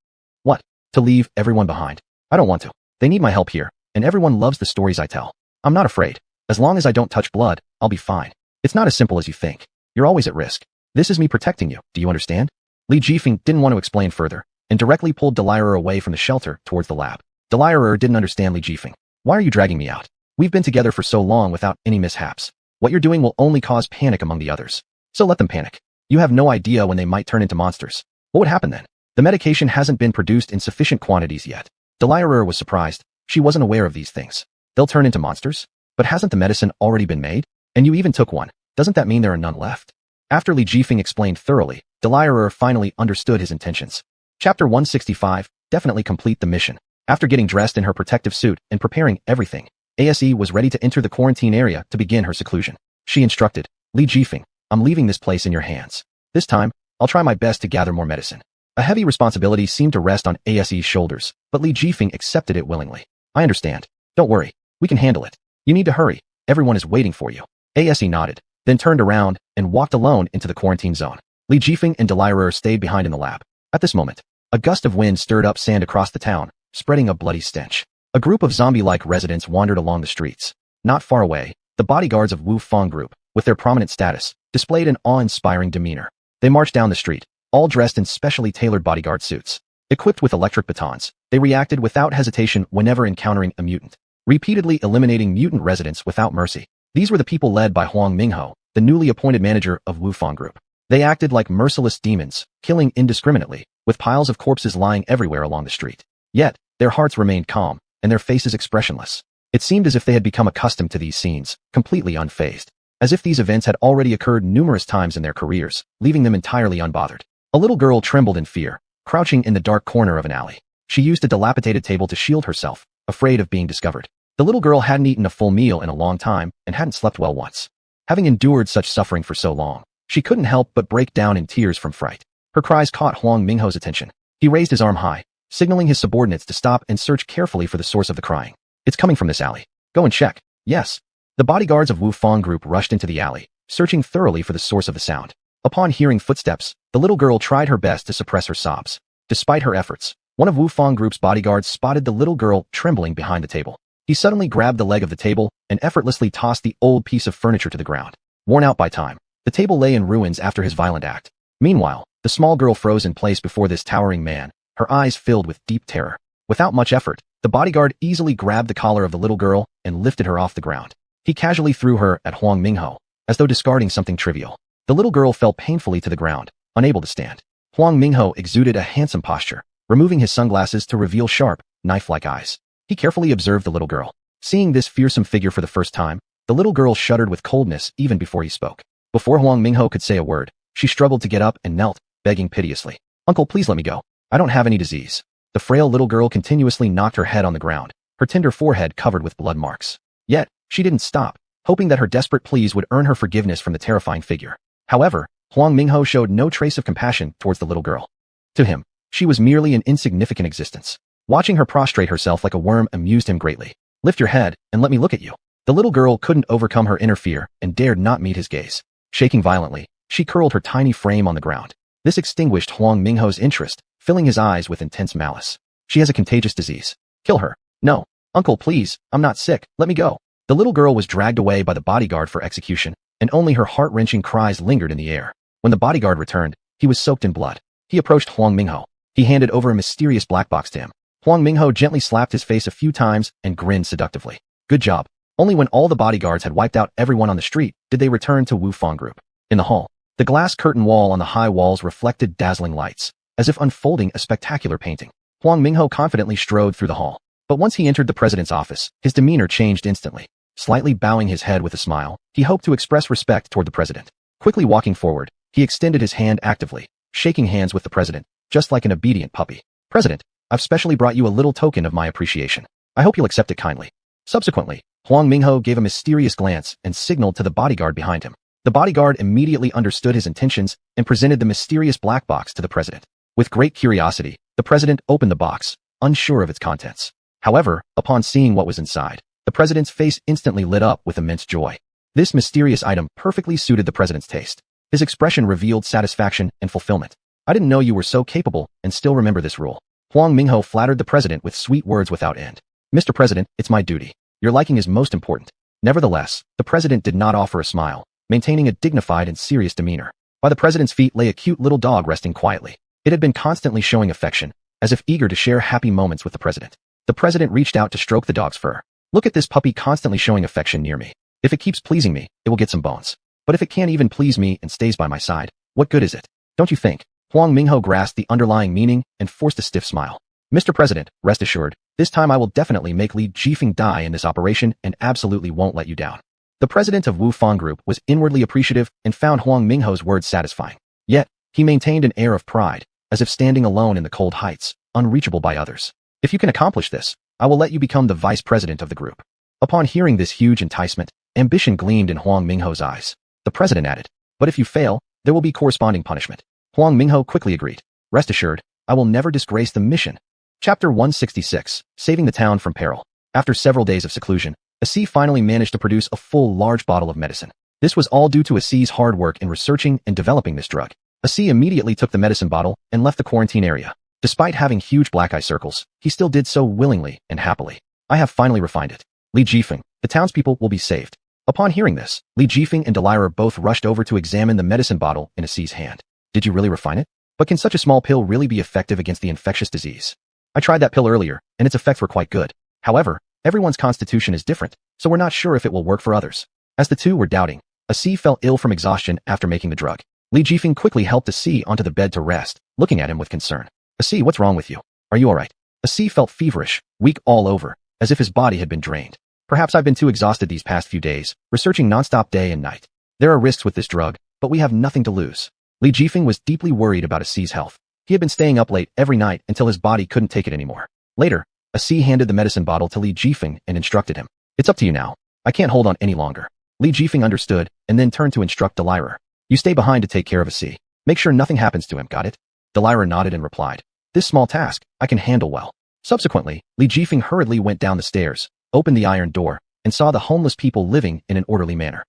[SPEAKER 1] What? To leave everyone behind? I don't want to. They need my help here, and everyone loves the stories I tell. I'm not afraid. As long as I don't touch blood, I'll be fine. It's not as simple as you think. You're always at risk. This is me protecting you, do you understand? Li Jifeng didn't want to explain further, and directly pulled Delirer away from the shelter towards the lab. Delirer didn't understand Li Jifeng. Why are you dragging me out? We've been together for so long without any mishaps. What you're doing will only cause panic among the others. So let them panic. You have no idea when they might turn into monsters. What would happen then? The medication hasn't been produced in sufficient quantities yet. Delirer was surprised. She wasn't aware of these things. They'll turn into monsters? But hasn't the medicine already been made? And you even took one. Doesn't that mean there are none left? After Li Jifeng explained thoroughly, Delirer finally understood his intentions. Chapter 165, definitely complete the mission. After getting dressed in her protective suit and preparing everything, ASE was ready to enter the quarantine area to begin her seclusion. She instructed, Li Jifeng, I'm leaving this place in your hands. This time, I'll try my best to gather more medicine. A heavy responsibility seemed to rest on ASE's shoulders, but Li Jifeng accepted it willingly. I understand. Don't worry. We can handle it. You need to hurry. Everyone is waiting for you. ASE nodded, then turned around and walked alone into the quarantine zone. Li Jifeng and Delirer stayed behind in the lab. At this moment, a gust of wind stirred up sand across the town, spreading a bloody stench. A group of zombie-like residents wandered along the streets. Not far away, the bodyguards of Wu Fang Group, with their prominent status, displayed an awe-inspiring demeanor. They marched down the street, all dressed in specially tailored bodyguard suits. Equipped with electric batons, they reacted without hesitation whenever encountering a mutant, repeatedly eliminating mutant residents without mercy. These were the people led by Huang Mingho, the newly appointed manager of Wu Fang Group. They acted like merciless demons, killing indiscriminately, with piles of corpses lying everywhere along the street. Yet, their hearts remained calm, and their faces expressionless. It seemed as if they had become accustomed to these scenes, completely unfazed. As if these events had already occurred numerous times in their careers, leaving them entirely unbothered. A little girl trembled in fear, crouching in the dark corner of an alley. She used a dilapidated table to shield herself, afraid of being discovered. The little girl hadn't eaten a full meal in a long time and hadn't slept well once. Having endured such suffering for so long, she couldn't help but break down in tears from fright. Her cries caught Huang Mingho's attention. He raised his arm high, signaling his subordinates to stop and search carefully for the source of the crying. It's coming from this alley. Go and check. Yes. The bodyguards of Wu Fang Group rushed into the alley, searching thoroughly for the source of the sound. Upon hearing footsteps, the little girl tried her best to suppress her sobs. Despite her efforts, one of Wu Fang Group's bodyguards spotted the little girl trembling behind the table. He suddenly grabbed the leg of the table and effortlessly tossed the old piece of furniture to the ground. Worn out by time, the table lay in ruins after his violent act. Meanwhile, the small girl froze in place before this towering man, her eyes filled with deep terror. Without much effort, the bodyguard easily grabbed the collar of the little girl and lifted her off the ground. He casually threw her at Huang Mingho, as though discarding something trivial. The little girl fell painfully to the ground, unable to stand. Huang Mingho exuded a handsome posture, removing his sunglasses to reveal sharp, knife-like eyes. He carefully observed the little girl. Seeing this fearsome figure for the first time, The little girl shuddered with coldness even before he spoke. Before Huang Mingho could say a word, she struggled to get up and knelt, begging piteously. Uncle, please let me go. I don't have any disease. The frail little girl continuously knocked her head on the ground, her tender forehead covered with blood marks. Yet, she didn't stop, hoping that her desperate pleas would earn her forgiveness from the terrifying figure. However, Huang Mingho showed no trace of compassion towards the little girl. To him, she was merely an insignificant existence. Watching her prostrate herself like a worm amused him greatly. Lift your head and let me look at you. The little girl couldn't overcome her inner fear and dared not meet his gaze. Shaking violently, she curled her tiny frame on the ground. This extinguished Huang Mingho's interest, filling his eyes with intense malice. She has a contagious disease. Kill her. No. Uncle, please, I'm not sick, let me go. The little girl was dragged away by the bodyguard for execution, and only her heart-wrenching cries lingered in the air. When the bodyguard returned, he was soaked in blood. He approached Huang Mingho. He handed over a mysterious black box to him. Huang Mingho gently slapped his face a few times and grinned seductively. Good job. Only when all the bodyguards had wiped out everyone on the street did they return to xuanhuan group. In the hall, the glass curtain wall on the high walls reflected dazzling lights, as if unfolding a spectacular painting. Huang Mingho confidently strode through the hall. But once he entered the president's office, his demeanor changed instantly. Slightly bowing his head with a smile, he hoped to express respect toward the president. Quickly walking forward, he extended his hand actively, shaking hands with the president, just like an obedient puppy. President, I've specially brought you a little token of my appreciation. I hope you'll accept it kindly. Subsequently, Huang Mingho gave a mysterious glance and signaled to the bodyguard behind him. The bodyguard immediately understood his intentions and presented the mysterious black box to the president. With great curiosity, the president opened the box, unsure of its contents. However, upon seeing what was inside, the president's face instantly lit up with immense joy. This mysterious item perfectly suited the president's taste. His expression revealed satisfaction and fulfillment. I didn't know you were so capable and still remember this rule. Huang Mingho flattered the president with sweet words without end. Mr. President, it's my duty. Your liking is most important. Nevertheless, the president did not offer a smile, maintaining a dignified and serious demeanor. By the president's feet lay a cute little dog resting quietly. It had been constantly showing affection, as if eager to share happy moments with the president. The president reached out to stroke the dog's fur. Look at this puppy constantly showing affection near me. If it keeps pleasing me, it will get some bones. But if it can't even please me and stays by my side, what good is it? Don't you think? Huang Mingho grasped the underlying meaning and forced a stiff smile. Mr. President, rest assured, this time I will definitely make Li Jifeng die in this operation and absolutely won't let you down. The president of xuanhuan Group was inwardly appreciative and found Huang Mingho's words satisfying. Yet, he maintained an air of pride, as if standing alone in the cold heights, unreachable by others. If you can accomplish this, I will let you become the vice president of the group. Upon hearing this huge enticement, ambition gleamed in Huang Mingho's eyes. The president added, but if you fail, there will be corresponding punishment. Huang Mingho quickly agreed. Rest assured, I will never disgrace the mission. Chapter 166, Saving the Town from Peril. After several days of seclusion, Asi finally managed to produce a full large bottle of medicine. This was all due to Asi's hard work in researching and developing this drug. Asi immediately took the medicine bottle and left the quarantine area. Despite having huge black eye circles, he still did so willingly and happily. I have finally refined it. Li Jifeng, the townspeople will be saved. Upon hearing this, Li Jifeng and Delilah both rushed over to examine the medicine bottle in Asi's hand. Did you really refine it? But can such a small pill really be effective against the infectious disease? I tried that pill earlier, and its effects were quite good. However, everyone's constitution is different, so we're not sure if it will work for others. As the two were doubting, Asi fell ill from exhaustion after making the drug. Li Jifeng quickly helped Asi onto the bed to rest, looking at him with concern. Asi, what's wrong with you? Are you alright? Asi felt feverish, weak all over, as if his body had been drained. Perhaps I've been too exhausted these past few days, researching nonstop day and night. There are risks with this drug, but we have nothing to lose. Li Jifeng was deeply worried about Asi's health. He had been staying up late every night until his body couldn't take it anymore. Later, Asi handed the medicine bottle to Li Jifeng and instructed him. It's up to you now. I can't hold on any longer. Li Jifeng understood and then turned to instruct Delilah. You stay behind to take care of Asi. Make sure nothing happens to him, got it? Delilah nodded and replied. This small task, I can handle well. Subsequently, Li Jifeng hurriedly went down the stairs, opened the iron door, and saw the homeless people living in an orderly manner.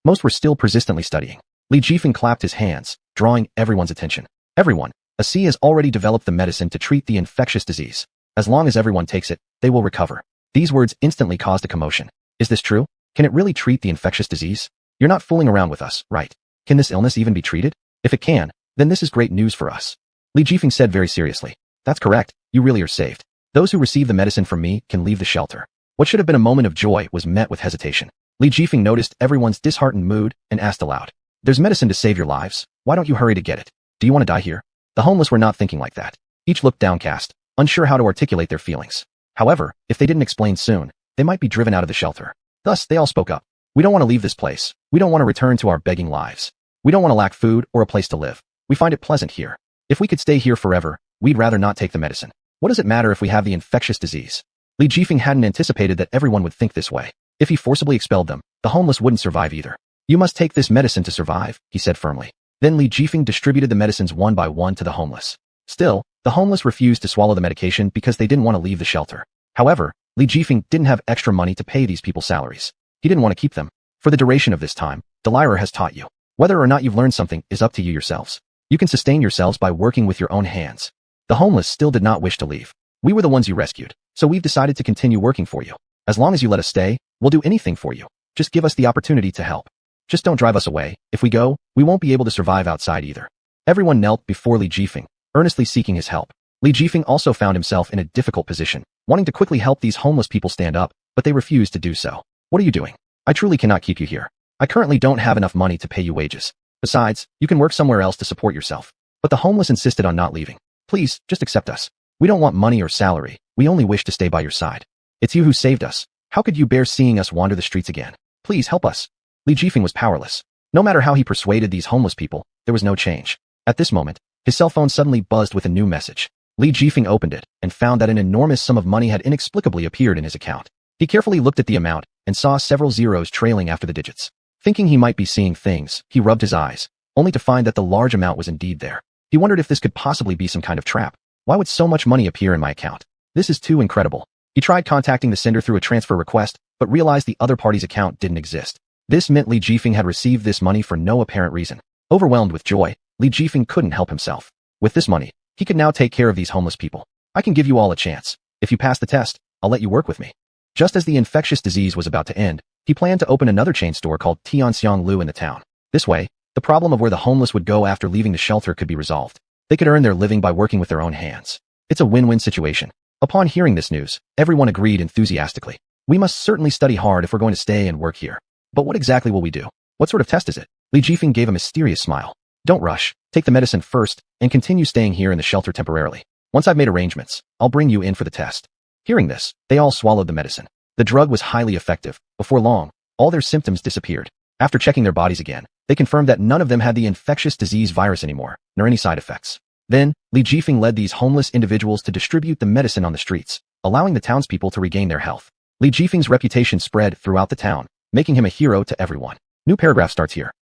[SPEAKER 1] Most were still persistently studying. Li Jifeng clapped his hands, drawing everyone's attention. Everyone, Asi has already developed the medicine to treat the infectious disease. As long as everyone takes it, they will recover. These words instantly caused a commotion. Is this true? Can it really treat the infectious disease? You're not fooling around with us, right? Can this illness even be treated? If it can, then this is great news for us. Li Jifeng said very seriously. That's correct, you really are saved. Those who receive the medicine from me can leave the shelter. What should have been a moment of joy was met with hesitation. Li Jifeng noticed everyone's disheartened mood and asked aloud. There's medicine to save your lives, why don't you hurry to get it? Do you want to die here? The homeless were not thinking like that. Each looked downcast, unsure how to articulate their feelings. However, if they didn't explain soon, they might be driven out of the shelter. Thus, they all spoke up. We don't want to leave this place. We don't want to return to our begging lives. We don't want to lack food or a place to live. We find it pleasant here. If we could stay here forever, we'd rather not take the medicine. What does it matter if we have the infectious disease? Li Jifeng hadn't anticipated that everyone would think this way. If he forcibly expelled them, the homeless wouldn't survive either. You must take this medicine to survive, he said firmly. Then Li Jifeng distributed the medicines one by one to the homeless. Still, the homeless refused to swallow the medication because they didn't want to leave the shelter. However, Li Jifeng didn't have extra money to pay these people's salaries. He didn't want to keep them. For the duration of this time, Delilah has taught you. Whether or not you've learned something is up to you yourselves. You can sustain yourselves by working with your own hands. The homeless still did not wish to leave. We were the ones you rescued, so we've decided to continue working for you. As long as you let us stay, we'll do anything for you. Just give us the opportunity to help. Just don't drive us away. If we go, we won't be able to survive outside either. Everyone knelt before Li Jifeng, earnestly seeking his help. Li Jifeng also found himself in a difficult position, wanting to quickly help these homeless people stand up, but they refused to do so. What are you doing? I truly cannot keep you here. I currently don't have enough money to pay you wages. Besides, you can work somewhere else to support yourself. But the homeless insisted on not leaving. Please, just accept us. We don't want money or salary. We only wish to stay by your side. It's you who saved us. How could you bear seeing us wander the streets again? Please help us. Li Jifeng was powerless. No matter how he persuaded these homeless people, there was no change. At this moment, his cell phone suddenly buzzed with a new message. Li Jifeng opened it and found that an enormous sum of money had inexplicably appeared in his account. He carefully looked at the amount and saw several zeros trailing after the digits. Thinking he might be seeing things, he rubbed his eyes, only to find that the large amount was indeed there. He wondered if this could possibly be some kind of trap. Why would so much money appear in my account? This is too incredible. He tried contacting the sender through a transfer request, but realized the other party's account didn't exist. This meant Li Jifeng had received this money for no apparent reason. Overwhelmed with joy, Li Jifeng couldn't help himself. With this money, he could now take care of these homeless people. I can give you all a chance. If you pass the test, I'll let you work with me. Just as the infectious disease was about to end, he planned to open another chain store called Tianxiang Lu in the town. This way, the problem of where the homeless would go after leaving the shelter could be resolved. They could earn their living by working with their own hands. It's a win-win situation. Upon hearing this news, everyone agreed enthusiastically. We must certainly study hard if we're going to stay and work here. But what exactly will we do? What sort of test is it? Li Jifeng gave a mysterious smile. Don't rush. Take the medicine first and continue staying here in the shelter temporarily. Once I've made arrangements, I'll bring you in for the test. Hearing this, they all swallowed the medicine. The drug was highly effective. Before long, all their symptoms disappeared. After checking their bodies again, they confirmed that none of them had the infectious disease virus anymore, nor any side effects. Then, Li Jifeng led these homeless individuals to distribute the medicine on the streets, allowing the townspeople to regain their health. Li Jifeng's reputation spread throughout the town, making him a hero to everyone. New paragraph starts here.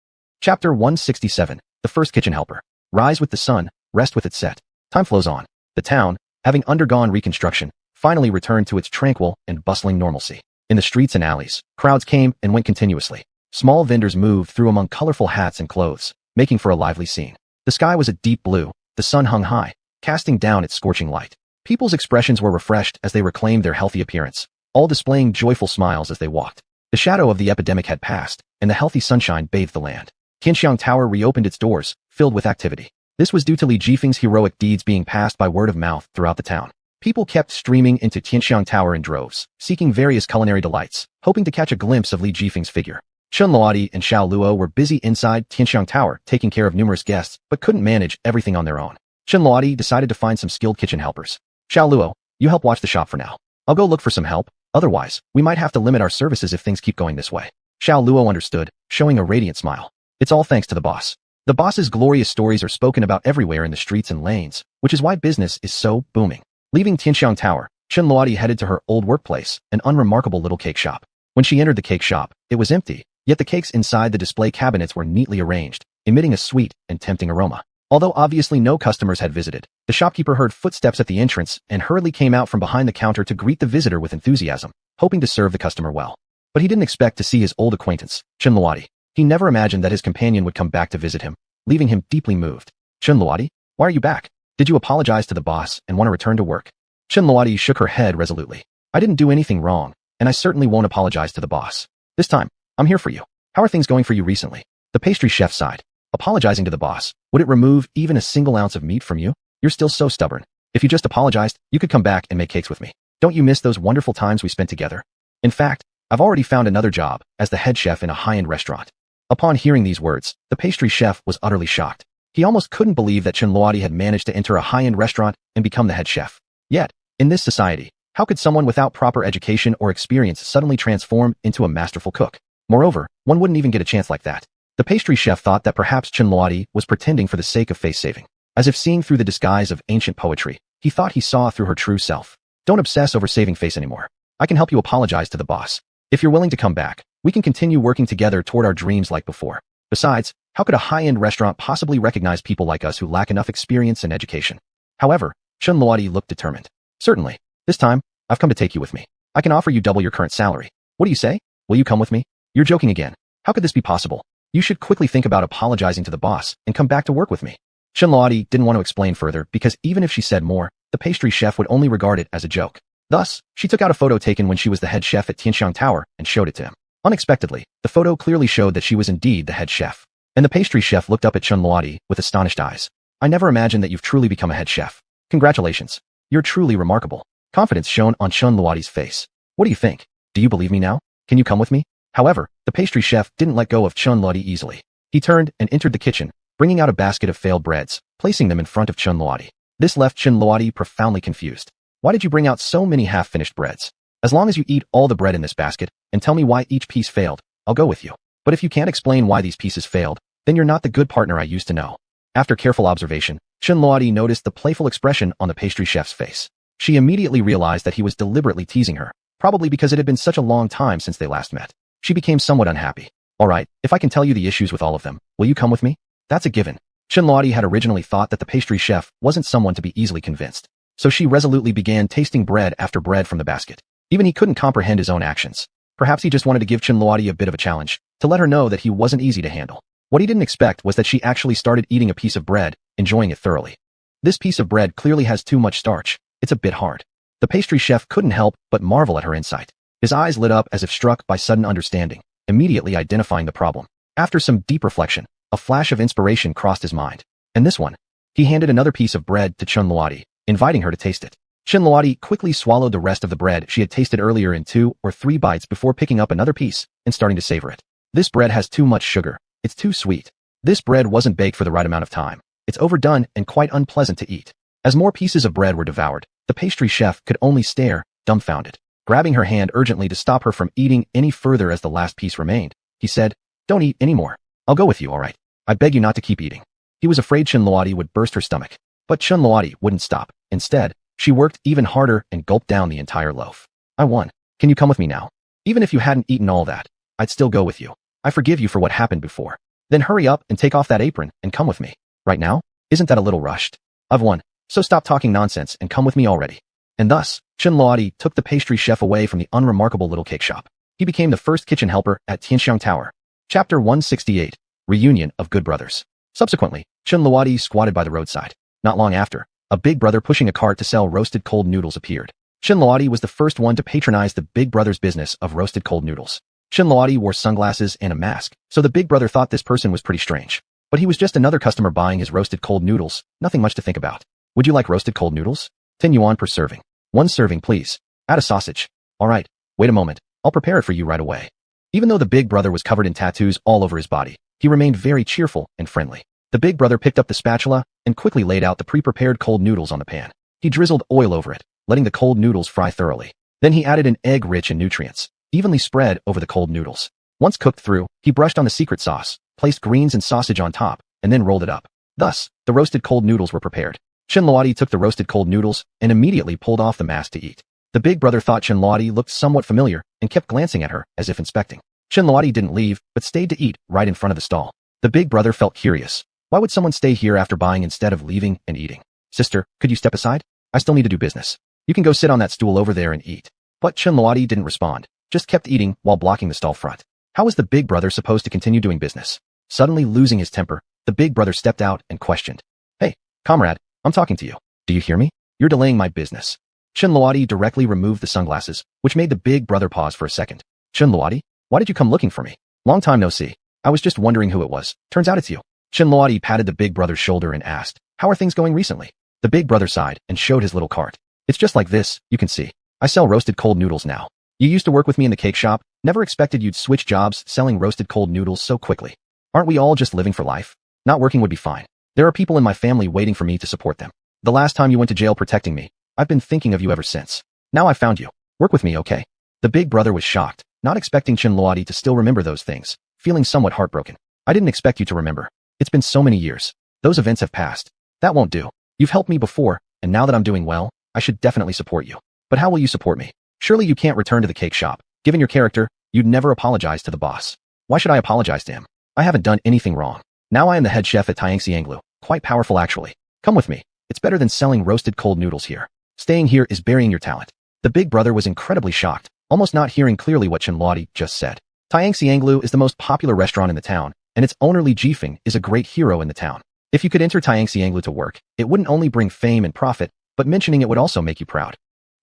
[SPEAKER 1] Chapter 167, The First Kitchen Helper. Rise with the sun, rest with its set. Time flows on. The town, having undergone reconstruction, finally returned to its tranquil and bustling normalcy. In the streets and alleys, crowds came and went continuously. Small vendors moved through among colorful hats and clothes, making for a lively scene. The sky was a deep blue, the sun hung high, casting down its scorching light. People's expressions were refreshed as they reclaimed their healthy appearance, all displaying joyful smiles as they walked. The shadow of the epidemic had passed, and the healthy sunshine bathed the land. Tianxiang Tower reopened its doors, filled with activity. This was due to Li Jifeng's heroic deeds being passed by word of mouth throughout the town. People kept streaming into Tianxiang Tower in droves, seeking various culinary delights, hoping to catch a glimpse of Li Jifeng's figure. Chun Luodi and Xiao Luo were busy inside Tianxiang Tower taking care of numerous guests, but couldn't manage everything on their own. Chun Luodi decided to find some skilled kitchen helpers. Xiao Luo, you help watch the shop for now. I'll go look for some help, otherwise, we might have to limit our services if things keep going this way. Xiao Luo understood, showing a radiant smile. It's all thanks to the boss. The boss's glorious stories are spoken about everywhere in the streets and lanes, which is why business is so booming. Leaving Tianxiang Tower, Chun Luodi headed to her old workplace, an unremarkable little cake shop. When she entered the cake shop, it was empty, yet the cakes inside the display cabinets were neatly arranged, emitting a sweet and tempting aroma. Although obviously no customers had visited, the shopkeeper heard footsteps at the entrance and hurriedly came out from behind the counter to greet the visitor with enthusiasm, hoping to serve the customer well. But he didn't expect to see his old acquaintance, Chun Luodi. He never imagined that his companion would come back to visit him, leaving him deeply moved. Chun Luodi, why are you back? Did you apologize to the boss and want to return to work? Chun Luodi shook her head resolutely. I didn't do anything wrong, and I certainly won't apologize to the boss. This time, I'm here for you. How are things going for you recently? The pastry chef sighed. Apologizing to the boss, would it remove even a single ounce of meat from you? You're still so stubborn. If you just apologized, you could come back and make cakes with me. Don't you miss those wonderful times we spent together? In fact, I've already found another job as the head chef in a high-end restaurant. Upon hearing these words, the pastry chef was utterly shocked. He almost couldn't believe that Chun Luodi had managed to enter a high-end restaurant and become the head chef. Yet, in this society, how could someone without proper education or experience suddenly transform into a masterful cook? Moreover, one wouldn't even get a chance like that. The pastry chef thought that perhaps Xuanhuan was pretending for the sake of face-saving. As if seeing through the disguise of ancient poetry, he thought he saw through her true self. Don't obsess over saving face anymore. I can help you apologize to the boss. If you're willing to come back, we can continue working together toward our dreams like before. Besides, how could a high-end restaurant possibly recognize people like us who lack enough experience and education? However, Xuanhuan looked determined. Certainly. This time, I've come to take you with me. I can offer you double your current salary. What do you say? Will you come with me? You're joking again. How could this be possible? You should quickly think about apologizing to the boss and come back to work with me. Xuanhuan didn't want to explain further because even if she said more, the pastry chef would only regard it as a joke. Thus, she took out a photo taken when she was the head chef at Tianxiang Tower and showed it to him. Unexpectedly, the photo clearly showed that she was indeed the head chef. And the pastry chef looked up at Xuanhuan with astonished eyes. I never imagined that you've truly become a head chef. Congratulations. You're truly remarkable. Confidence shone on Xuanhuan's face. What do you think? Do you believe me now? Can you come with me? However, the pastry chef didn't let go of Xuanhuan easily. He turned and entered the kitchen, bringing out a basket of failed breads, placing them in front of Xuanhuan. This left Xuanhuan profoundly confused. Why did you bring out so many half-finished breads? As long as you eat all the bread in this basket and tell me why each piece failed, I'll go with you. But if you can't explain why these pieces failed, then you're not the good partner I used to know. After careful observation, Xuanhuan noticed the playful expression on the pastry chef's face. She immediately realized that he was deliberately teasing her, probably because it had been such a long time since they last met. She became somewhat unhappy. All right, if I can tell you the issues with all of them, will you come with me? That's a given. Xuanhuan had originally thought that the pastry chef wasn't someone to be easily convinced. So she resolutely began tasting bread after bread from the basket. Even he couldn't comprehend his own actions. Perhaps he just wanted to give Xuanhuan a bit of a challenge, to let her know that he wasn't easy to handle. What he didn't expect was that she actually started eating a piece of bread, enjoying it thoroughly. This piece of bread clearly has too much starch. It's a bit hard. The pastry chef couldn't help but marvel at her insight. His eyes lit up as if struck by sudden understanding, immediately identifying the problem. After some deep reflection, a flash of inspiration crossed his mind. And this one. He handed another piece of bread to Xuanhuan, inviting her to taste it. Xuanhuan quickly swallowed the rest of the bread she had tasted earlier in 2 or 3 bites before picking up another piece and starting to savor it. This bread has too much sugar. It's too sweet. This bread wasn't baked for the right amount of time. It's overdone and quite unpleasant to eat. As more pieces of bread were devoured, the pastry chef could only stare, dumbfounded. Grabbing her hand urgently to stop her from eating any further as the last piece remained, he said, "Don't eat anymore. I'll go with you, all right? I beg you not to keep eating." He was afraid Xuanhuan would burst her stomach. But Xuanhuan wouldn't stop. Instead, she worked even harder and gulped down the entire loaf. "I won. Can you come with me now? Even if you hadn't eaten all that, I'd still go with you. I forgive you for what happened before. Then hurry up and take off that apron and come with me. Right now? Isn't that a little rushed? I've won, so stop talking nonsense and come with me already." And thus, Xuanhuan took the pastry chef away from the unremarkable little cake shop. He became the first kitchen helper at Tianxiang Tower. Chapter 168. Reunion of Good Brothers. Subsequently, Xuanhuan squatted by the roadside. Not long after, a big brother pushing a cart to sell roasted cold noodles appeared. Xuanhuan was the first one to patronize the big brother's business of roasted cold noodles. Xuanhuan wore sunglasses and a mask, so the big brother thought this person was pretty strange. But he was just another customer buying his roasted cold noodles, nothing much to think about. "Would you like roasted cold noodles? 10 yuan per serving. 1 serving, please. Add a sausage." "All right, wait a moment. I'll prepare it for you right away." Even though the big brother was covered in tattoos all over his body, he remained very cheerful and friendly. The big brother picked up the spatula and quickly laid out the pre-prepared cold noodles on the pan. He drizzled oil over it, letting the cold noodles fry thoroughly. Then he added an egg rich in nutrients, evenly spread over the cold noodles. Once cooked through, he brushed on the secret sauce, placed greens and sausage on top, and then rolled it up. Thus, the roasted cold noodles were prepared. Xuanhuan took the roasted cold noodles and immediately pulled off the mask to eat. The big brother thought Xuanhuan looked somewhat familiar and kept glancing at her as if inspecting. Xuanhuan didn't leave, but stayed to eat right in front of the stall. The big brother felt curious. Why would someone stay here after buying instead of leaving and eating? "Sister, could you step aside? I still need to do business. You can go sit on that stool over there and eat." But Xuanhuan didn't respond, just kept eating while blocking the stall front. How was the big brother supposed to continue doing business? Suddenly losing his temper, the big brother stepped out and questioned. "Hey, comrade, I'm talking to you. Do you hear me? You're delaying my business." Xuanhuan directly removed the sunglasses, which made the big brother pause for a second. "Xuanhuan, why did you come looking for me? Long time no see. I was just wondering who it was. Turns out it's you." Xuanhuan patted the big brother's shoulder and asked, "How are things going recently?" The big brother sighed and showed his little cart. "It's just like this, you can see. I sell roasted cold noodles now. You used to work with me in the cake shop. Never expected you'd switch jobs selling roasted cold noodles so quickly. Aren't we all just living for life? Not working would be fine. There are people in my family waiting for me to support them. The last time you went to jail protecting me, I've been thinking of you ever since. Now I found you. Work with me, okay?" The big brother was shocked. not expecting Chen Luodi to still remember those things, feeling somewhat heartbroken. I didn't expect you to remember. It's been so many years. Those events have passed. That won't do. You've helped me before, and now that I'm doing well, I should definitely support you. But how will you support me? Surely you can't return to the cake shop. Given your character, you'd never apologize to the boss. Why should I apologize to him? I haven't done anything wrong. Now I am the head chef at Xianglu. Quite powerful actually. Come with me. It's better than selling roasted cold noodles here. Staying here is burying your talent. The big brother was incredibly shocked, almost not hearing clearly what Chen Luodi just said. Xianglu is the most popular restaurant in the town, and its owner Li Jifeng is a great hero in the town. If you could enter Xianglu to work, it wouldn't only bring fame and profit, but mentioning it would also make you proud.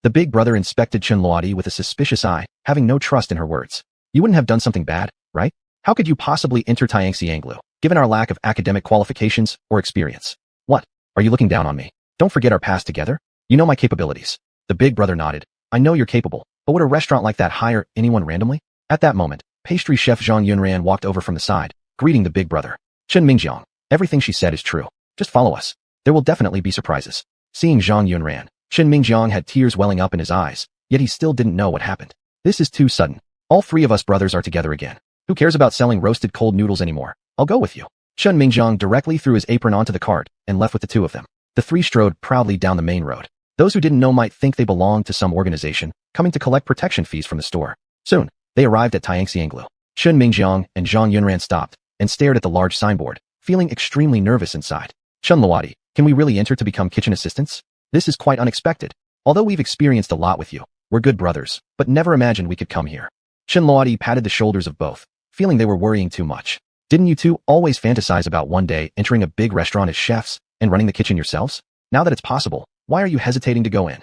[SPEAKER 1] The big brother inspected Chen Luodi with a suspicious eye, having no trust in her words. You wouldn't have done something bad, right? How could you possibly enter Xianglu, given our lack of academic qualifications or experience? What? Are you looking down on me? Don't forget our past together. You know my capabilities. The big brother nodded. I know you're capable, but would a restaurant like that hire anyone randomly? At that moment, pastry chef xuanhuan walked over from the side, greeting the big brother. Chen Mingjiang, everything she said is true. Just follow us. There will definitely be surprises. Seeing xuanhuan, Chen Mingjiang had tears welling up in his eyes, yet he still didn't know what happened. This is too sudden. All three of us brothers are together again. Who cares about selling roasted cold noodles anymore? I'll go with you. Chen Mingjiang directly threw his apron onto the cart and left with the two of them. The three strode proudly down the main road. Those who didn't know might think they belonged to some organization, coming to collect protection fees from the store. Soon, they arrived at Xianglu. Chen Mingjiang and Zhang Yunran stopped and stared at the large signboard, feeling extremely nervous inside. Chen Luodi, can we really enter to become kitchen assistants? This is quite unexpected. Although we've experienced a lot with you, we're good brothers, but never imagined we could come here. Chen Luodi patted the shoulders of both, feeling they were worrying too much. Didn't you two always fantasize about one day entering a big restaurant as chefs and running the kitchen yourselves? Now that it's possible, why are you hesitating to go in?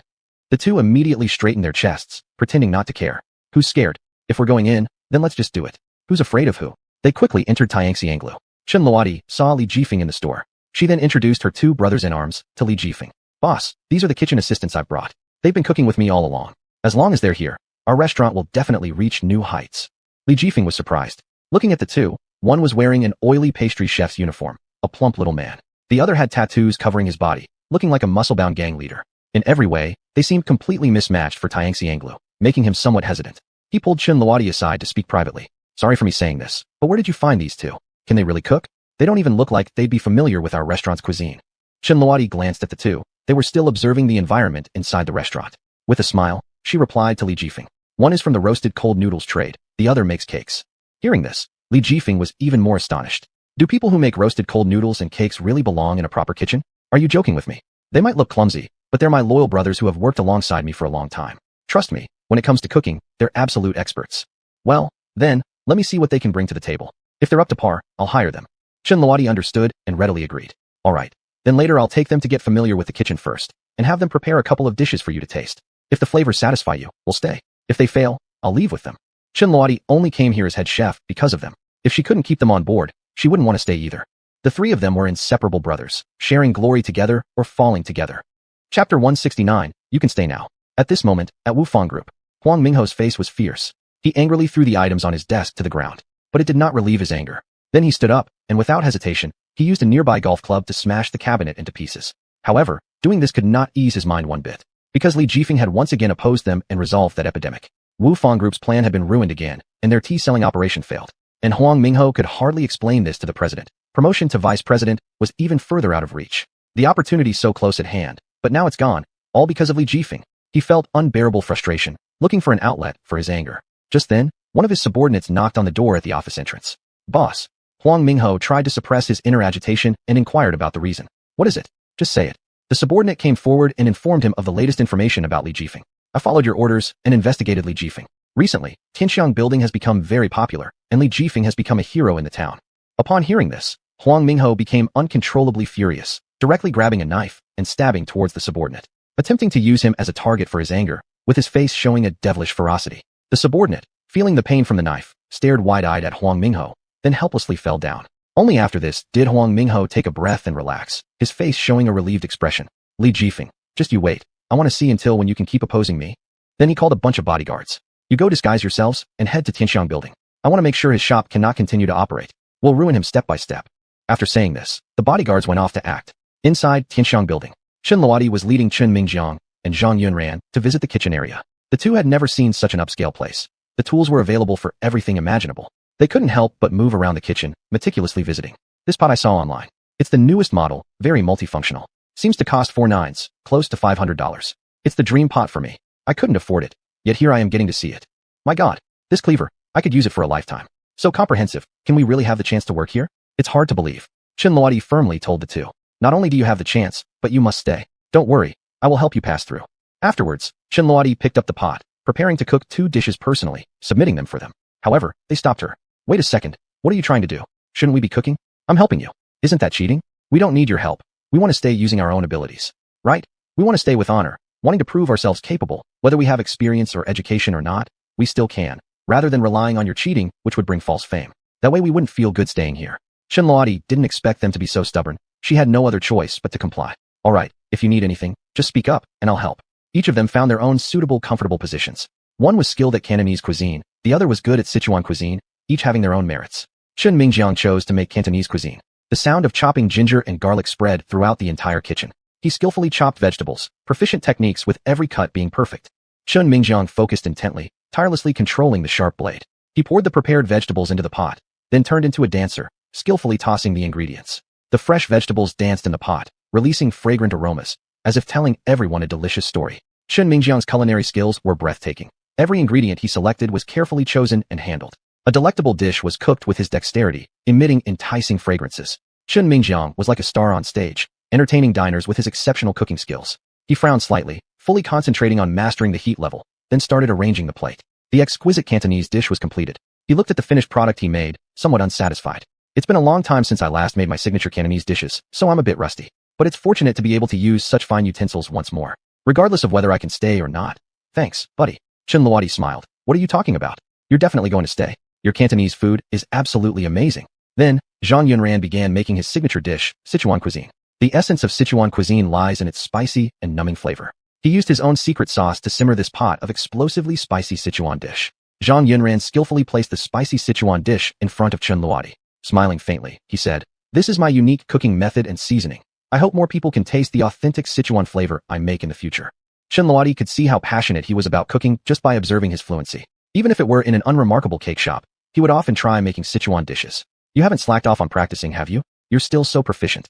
[SPEAKER 1] The two immediately straightened their chests, pretending not to care. Who's scared? If we're going in, then let's just do it. Who's afraid of who? They quickly entered Xianglu. Chen Luodi saw Li Jifeng in the store. She then introduced her two brothers-in-arms to Li Jifeng. Boss, these are the kitchen assistants I've brought. They've been cooking with me all along. As long as they're here, our restaurant will definitely reach new heights. Li Jifeng was surprised. Looking at the two, one was wearing an oily pastry chef's uniform, a plump little man. The other had tattoos covering his body, looking like a muscle-bound gang leader. In every way, they seemed completely mismatched for Xianglu, making him somewhat hesitant. He pulled Chen Luodi aside to speak privately. Sorry for me saying this, but where did you find these two? Can they really cook? They don't even look like they'd be familiar with our restaurant's cuisine. Chen Luodi glanced at the two. They were still observing the environment inside the restaurant. With a smile, she replied to Li Jifeng. One is from the roasted cold noodles trade, the other makes cakes. Hearing this, Li Jifeng was even more astonished. Do people who make roasted cold noodles and cakes really belong in a proper kitchen? Are you joking with me? They might look clumsy, but they're my loyal brothers who have worked alongside me for a long time. Trust me, when it comes to cooking, they're absolute experts. Well, then, let me see what they can bring to the table. If they're up to par, I'll hire them. Chen Luodi understood and readily agreed. All right. Then later I'll take them to get familiar with the kitchen first, and have them prepare a couple of dishes for you to taste. If the flavors satisfy you, we'll stay. If they fail, I'll leave with them. Chen Luodi only came here as head chef because of them. If she couldn't keep them on board, she wouldn't want to stay either. The three of them were inseparable brothers, sharing glory together or falling together. Chapter 169, You Can Stay Now. At this moment, at Wufang Group, Huang Mingho's face was fierce. He angrily threw the items on his desk to the ground, but it did not relieve his anger. Then he stood up, and without hesitation, he used a nearby golf club to smash the cabinet into pieces. However, doing this could not ease his mind one bit, because Li Jifeng had once again opposed them and resolved that epidemic. Wufang Group's plan had been ruined again, and their tea-selling operation failed. And Huang Mingho could hardly explain this to the president. Promotion to vice president was even further out of reach. The opportunity so close at hand, but now it's gone, all because of Li Jifeng. He felt unbearable frustration, looking for an outlet for his anger. Just then, one of his subordinates knocked on the door at the office entrance. Boss. Huang Mingho tried to suppress his inner agitation and inquired about the reason. What is it? Just say it. The subordinate came forward and informed him of the latest information about Li Jifeng. I followed your orders and investigated Li Jifeng. Recently, Tianxiang building has become very popular, and Li Jifeng has become a hero in the town. Upon hearing this, Huang Mingho became uncontrollably furious, directly grabbing a knife and stabbing towards the subordinate, attempting to use him as a target for his anger, with his face showing a devilish ferocity. The subordinate, feeling the pain from the knife, stared wide-eyed at Huang Mingho, then helplessly fell down. Only after this did Huang Mingho take a breath and relax, his face showing a relieved expression. Li Jifeng, just you wait. I want to see until when you can keep opposing me. Then he called a bunch of bodyguards. You go disguise yourselves and head to Tianxiang building. I want to make sure his shop cannot continue to operate. We'll ruin him step by step. After saying this, the bodyguards went off to act. Inside Tianxiang building, Chen Luodi was leading Chen Mingjiang and Zhang Yunran to visit the kitchen area. The two had never seen such an upscale place. The tools were available for everything imaginable. They couldn't help but move around the kitchen, meticulously visiting. This pot I saw online. It's the newest model, very multifunctional. Seems to cost 4 nines, close to $500. It's the dream pot for me. I couldn't afford it, yet here I am getting to see it. My God, this cleaver, I could use it for a lifetime. So comprehensive, can we really have the chance to work here? It's hard to believe. Xuanhuan firmly told the two. Not only do you have the chance, but you must stay. Don't worry, I will help you pass through. Afterwards, Xuanhuan picked up the pot, preparing to cook 2 dishes personally, submitting them for them. However, they stopped her. Wait a second, what are you trying to do? Shouldn't we be cooking? I'm helping you. Isn't that cheating? We don't need your help. We want to stay using our own abilities. Right? We want to stay with honor, wanting to prove ourselves capable, whether we have experience or education or not, we still can, rather than relying on your cheating, which would bring false fame. That way we wouldn't feel good staying here. Xuanhuan didn't expect them to be so stubborn. She had no other choice but to comply. All right, if you need anything, just speak up, and I'll help. Each of them found their own suitable, comfortable positions. One was skilled at Cantonese cuisine, the other was good at Sichuan cuisine, each having their own merits. Chen Mingjiang chose to make Cantonese cuisine. The sound of chopping ginger and garlic spread throughout the entire kitchen. He skillfully chopped vegetables, proficient techniques with every cut being perfect. Chen Mingjiang focused intently, tirelessly controlling the sharp blade. He poured the prepared vegetables into the pot, then turned into a dancer, skillfully tossing the ingredients. The fresh vegetables danced in the pot, releasing fragrant aromas, as if telling everyone a delicious story. Chen Mingjiang's culinary skills were breathtaking. Every ingredient he selected was carefully chosen and handled. A delectable dish was cooked with his dexterity, emitting enticing fragrances. Chen Mingjiang was like a star on stage, entertaining diners with his exceptional cooking skills. He frowned slightly, fully concentrating on mastering the heat level, then started arranging the plate. The exquisite Cantonese dish was completed. He looked at the finished product he made, somewhat unsatisfied. It's been a long time since I last made my signature Cantonese dishes, so I'm a bit rusty. But it's fortunate to be able to use such fine utensils once more, regardless of whether I can stay or not. Thanks, buddy. Xuanhuan smiled. What are you talking about? You're definitely going to stay. Your Cantonese food is absolutely amazing. Then, Zhang Yunran began making his signature dish, Sichuan cuisine. The essence of Sichuan cuisine lies in its spicy and numbing flavor. He used his own secret sauce to simmer this pot of explosively spicy Sichuan dish. Zhang Yunran skillfully placed the spicy Sichuan dish in front of Xuanhuan. Smiling faintly, he said, "This is my unique cooking method and seasoning. I hope more people can taste the authentic Sichuan flavor I make in the future." Xuanhuan could see how passionate he was about cooking just by observing his fluency. Even if it were in an unremarkable cake shop, he would often try making Sichuan dishes. You haven't slacked off on practicing, have you? You're still so proficient.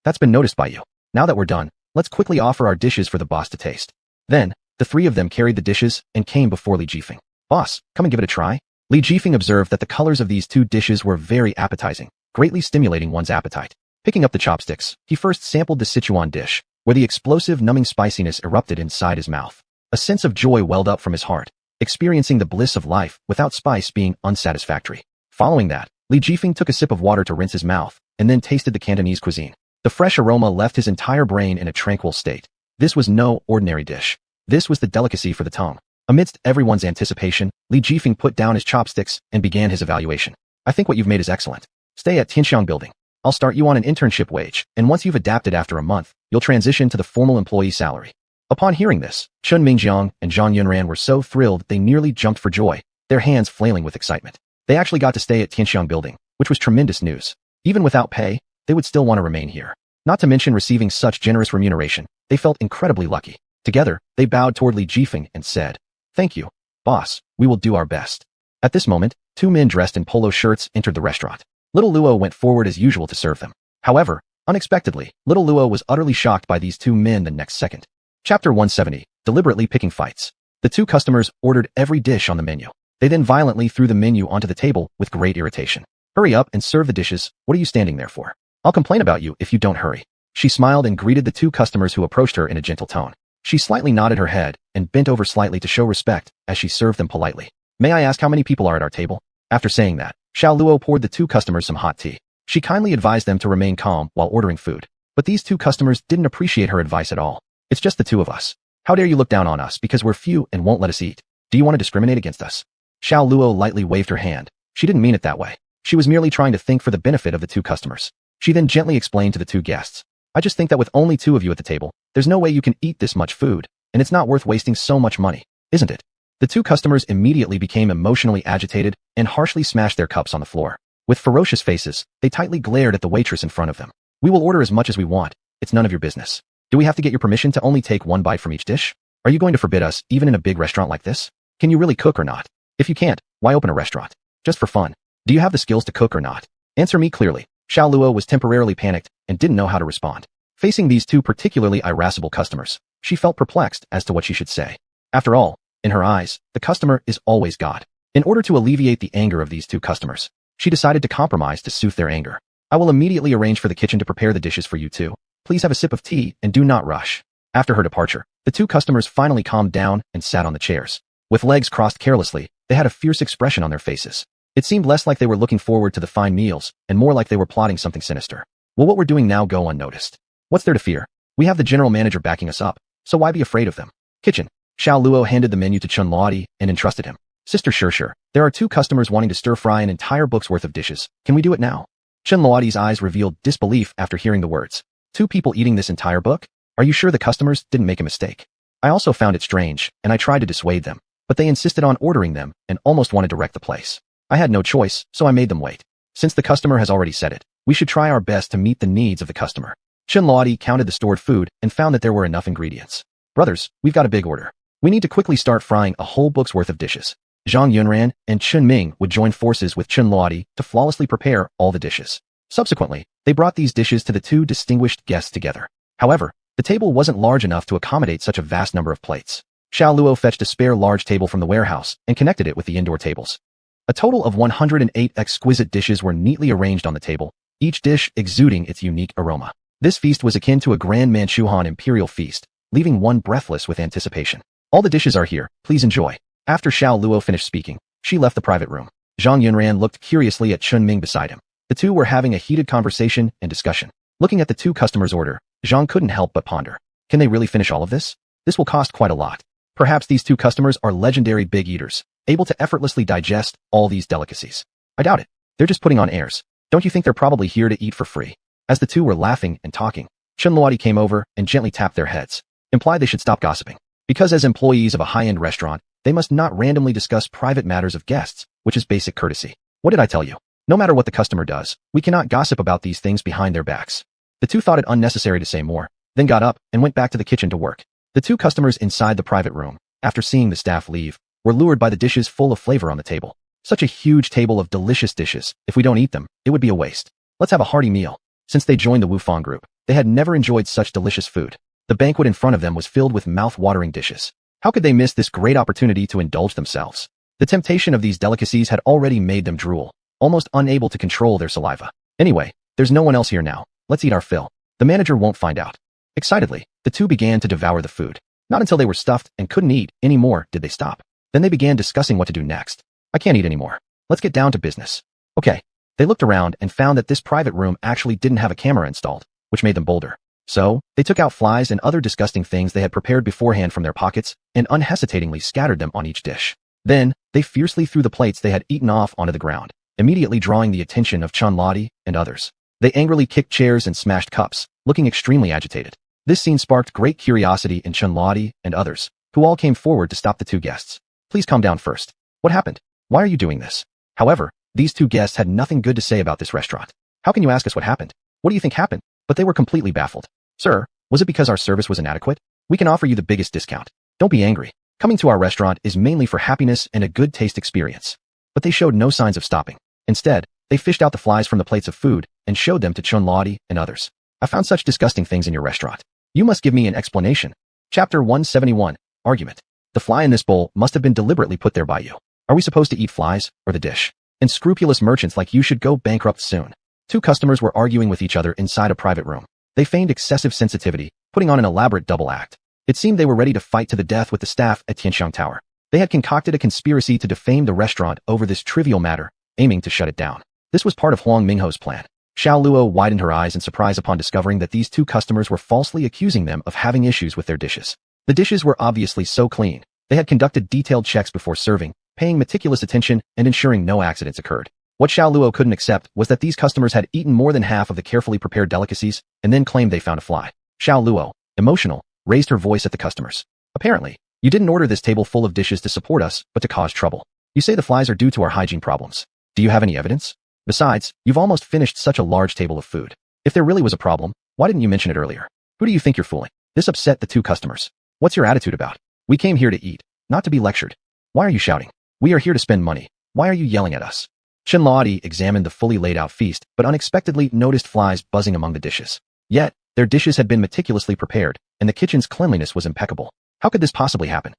[SPEAKER 1] That's been noticed by you. Now that we're done, let's quickly offer our dishes for the boss to taste. Then, the 3 of them carried the dishes and came before Li Jifeng. Boss, come and give it a try. Li Jifeng observed that the colors of these 2 dishes were very appetizing, greatly stimulating one's appetite. Picking up the chopsticks, he first sampled the Sichuan dish, where the explosive numbing spiciness erupted inside his mouth. A sense of joy welled up from his heart, experiencing the bliss of life without spice being unsatisfactory. Following that, Li Jifeng took a sip of water to rinse his mouth, and then tasted the Cantonese cuisine. The fresh aroma left his entire brain in a tranquil state. This was no ordinary dish. This was the delicacy for the tongue. Amidst everyone's anticipation, Li Jifeng put down his chopsticks and began his evaluation. I think what you've made is excellent. Stay at Tianxiang Building. I'll start you on an internship wage, and once you've adapted after a month, you'll transition to the formal employee salary. Upon hearing this, Chen Mingjiang and Zhang Yunran were so thrilled they nearly jumped for joy, their hands flailing with excitement. They actually got to stay at Tianxiang Building, which was tremendous news. Even without pay, they would still want to remain here. Not to mention receiving such generous remuneration, they felt incredibly lucky. Together, they bowed toward Li Jifeng and said, "Thank you, boss, we will do our best." At this moment, 2 men dressed in polo shirts entered the restaurant. Little Luo went forward as usual to serve them. However, unexpectedly, Little Luo was utterly shocked by these 2 men the next second. Chapter 170, Deliberately Picking Fights. The 2 customers ordered every dish on the menu. They then violently threw the menu onto the table with great irritation. "Hurry up and serve the dishes, what are you standing there for? I'll complain about you if you don't hurry." She smiled and greeted the 2 customers who approached her in a gentle tone. She slightly nodded her head and bent over slightly to show respect as she served them politely. "May I ask how many people are at our table?" After saying that, Xiao Luo poured the 2 customers some hot tea. She kindly advised them to remain calm while ordering food. But these 2 customers didn't appreciate her advice at all. "It's just the 2 of us. How dare you look down on us because we're few and won't let us eat? Do you want to discriminate against us?" Xiao Luo lightly waved her hand. She didn't mean it that way. She was merely trying to think for the benefit of the 2 customers. She then gently explained to the 2 guests, "I just think that with only 2 of you at the table, there's no way you can eat this much food, and it's not worth wasting so much money, isn't it?" The 2 customers immediately became emotionally agitated and harshly smashed their cups on the floor. With ferocious faces, they tightly glared at the waitress in front of them. "We will order as much as we want. It's none of your business. Do we have to get your permission to only take 1 bite from each dish? Are you going to forbid us even in a big restaurant like this? Can you really cook or not?" If you can't, why open a restaurant? Just for fun. Do you have the skills to cook or not? Answer me clearly. Xiao Luo was temporarily panicked and didn't know how to respond. Facing these two particularly irascible customers, she felt perplexed as to what she should say. After all, in her eyes, the customer is always God. In order to alleviate the anger of these two customers, she decided to compromise to soothe their anger. I will immediately arrange for the kitchen to prepare the dishes for you two. Please have a sip of tea and do not rush. After her departure, the two customers finally calmed down and sat on the chairs. With legs crossed carelessly, they had a fierce expression on their faces. It seemed less like they were looking forward to the fine meals and more like they were plotting something sinister. Will what we're doing now go unnoticed? What's there to fear? We have the general manager backing us up, so why be afraid of them? Kitchen. Xiao Luo handed the menu to Xuanhuan and entrusted him. Sister, sure. There are two customers wanting to stir-fry an entire book's worth of dishes. Can we do it now? Xuanhuan's eyes revealed disbelief after hearing the words. Two people eating this entire book? Are you sure the customers didn't make a mistake? I also found it strange, and I tried to dissuade them, but they insisted on ordering them and almost wanted to wreck the place. I had no choice, so I made them wait. Since the customer has already said it, we should try our best to meet the needs of the customer. Xuanhuan counted the stored food and found that there were enough ingredients. Brothers, we've got a big order. We need to quickly start frying a whole book's worth of dishes. Zhang Yunran and Chun Ming would join forces with Xuanhuan to flawlessly prepare all the dishes. Subsequently, they brought these dishes to the two distinguished guests together. However, the table wasn't large enough to accommodate such a vast number of plates. Xiao Luo fetched a spare large table from the warehouse and connected it with the indoor tables. A total of 108 exquisite dishes were neatly arranged on the table, each dish exuding its unique aroma. This feast was akin to a grand Manchuhan imperial feast, leaving one breathless with anticipation. All the dishes are here, please enjoy. After Xiao Luo finished speaking, she left the private room. Zhang Yunran looked curiously at Chun Ming beside him. The two were having a heated conversation and discussion. Looking at the two customers' order, Zhang couldn't help but ponder. Can they really finish all of this? This will cost quite a lot. Perhaps these two customers are legendary big eaters, able to effortlessly digest all these delicacies. I doubt it. They're just putting on airs. Don't you think they're probably here to eat for free? As the two were laughing and talking, Xuanhuan came over and gently tapped their heads, implied they should stop gossiping. Because as employees of a high-end restaurant, they must not randomly discuss private matters of guests, which is basic courtesy. What did I tell you? No matter what the customer does, we cannot gossip about these things behind their backs. The two thought it unnecessary to say more, then got up and went back to the kitchen to work. The two customers inside the private room, after seeing the staff leave, were lured by the dishes full of flavor on the table. Such a huge table of delicious dishes. If we don't eat them, it would be a waste. Let's have a hearty meal. Since they joined the Wufang group, they had never enjoyed such delicious food. The banquet in front of them was filled with mouth-watering dishes. How could they miss this great opportunity to indulge themselves? The temptation of these delicacies had already made them drool, almost unable to control their saliva. Anyway, there's no one else here now. Let's eat our fill. The manager won't find out. Excitedly, the two began to devour the food. Not until they were stuffed and couldn't eat anymore did they stop. Then they began discussing what to do next. I can't eat anymore. Let's get down to business. Okay. They looked around and found that this private room actually didn't have a camera installed, which made them bolder. So, they took out flies and other disgusting things they had prepared beforehand from their pockets and unhesitatingly scattered them on each dish. Then, they fiercely threw the plates they had eaten off onto the ground, immediately drawing the attention of Xuanhuan and others. They angrily kicked chairs and smashed cups, looking extremely agitated. This scene sparked great curiosity in Xuanhuan and others, who all came forward to stop the two guests. Please calm down first. What happened? Why are you doing this? However, these two guests had nothing good to say about this restaurant. How can you ask us what happened? What do you think happened? But they were completely baffled. Sir, was it because our service was inadequate? We can offer you the biggest discount. Don't be angry. Coming to our restaurant is mainly for happiness and a good taste experience. But they showed no signs of stopping. Instead, they fished out the flies from the plates of food and showed them to Xuanhuan and others. I found such disgusting things in your restaurant. You must give me an explanation. Chapter 171, Argument. The fly in this bowl must have been deliberately put there by you. Are we supposed to eat flies, or the dish? Unscrupulous merchants like you should go bankrupt soon. Two customers were arguing with each other inside a private room. They feigned excessive sensitivity, putting on an elaborate double act. It seemed they were ready to fight to the death with the staff at Tianxiang Tower. They had concocted a conspiracy to defame the restaurant over this trivial matter, aiming to shut it down. This was part of Huang Mingho's plan. Xiao Luo widened her eyes in surprise upon discovering that these two customers were falsely accusing them of having issues with their dishes. The dishes were obviously so clean. They had conducted detailed checks before serving, paying meticulous attention and ensuring no accidents occurred. What Xiao Luo couldn't accept was that these customers had eaten more than half of the carefully prepared delicacies and then claimed they found a fly. Xiao Luo, emotional, raised her voice at the customers. Apparently, you didn't order this table full of dishes to support us, but to cause trouble. You say the flies are due to our hygiene problems. Do you have any evidence? Besides, you've almost finished such a large table of food. If there really was a problem, why didn't you mention it earlier? Who do you think you're fooling? This upset the two customers. What's your attitude about? We came here to eat, not to be lectured. Why are you shouting? We are here to spend money. Why are you yelling at us? Chen Luodi examined the fully laid out feast, but unexpectedly noticed flies buzzing among the dishes. Yet, their dishes had been meticulously prepared, and the kitchen's cleanliness was impeccable. How could this possibly happen?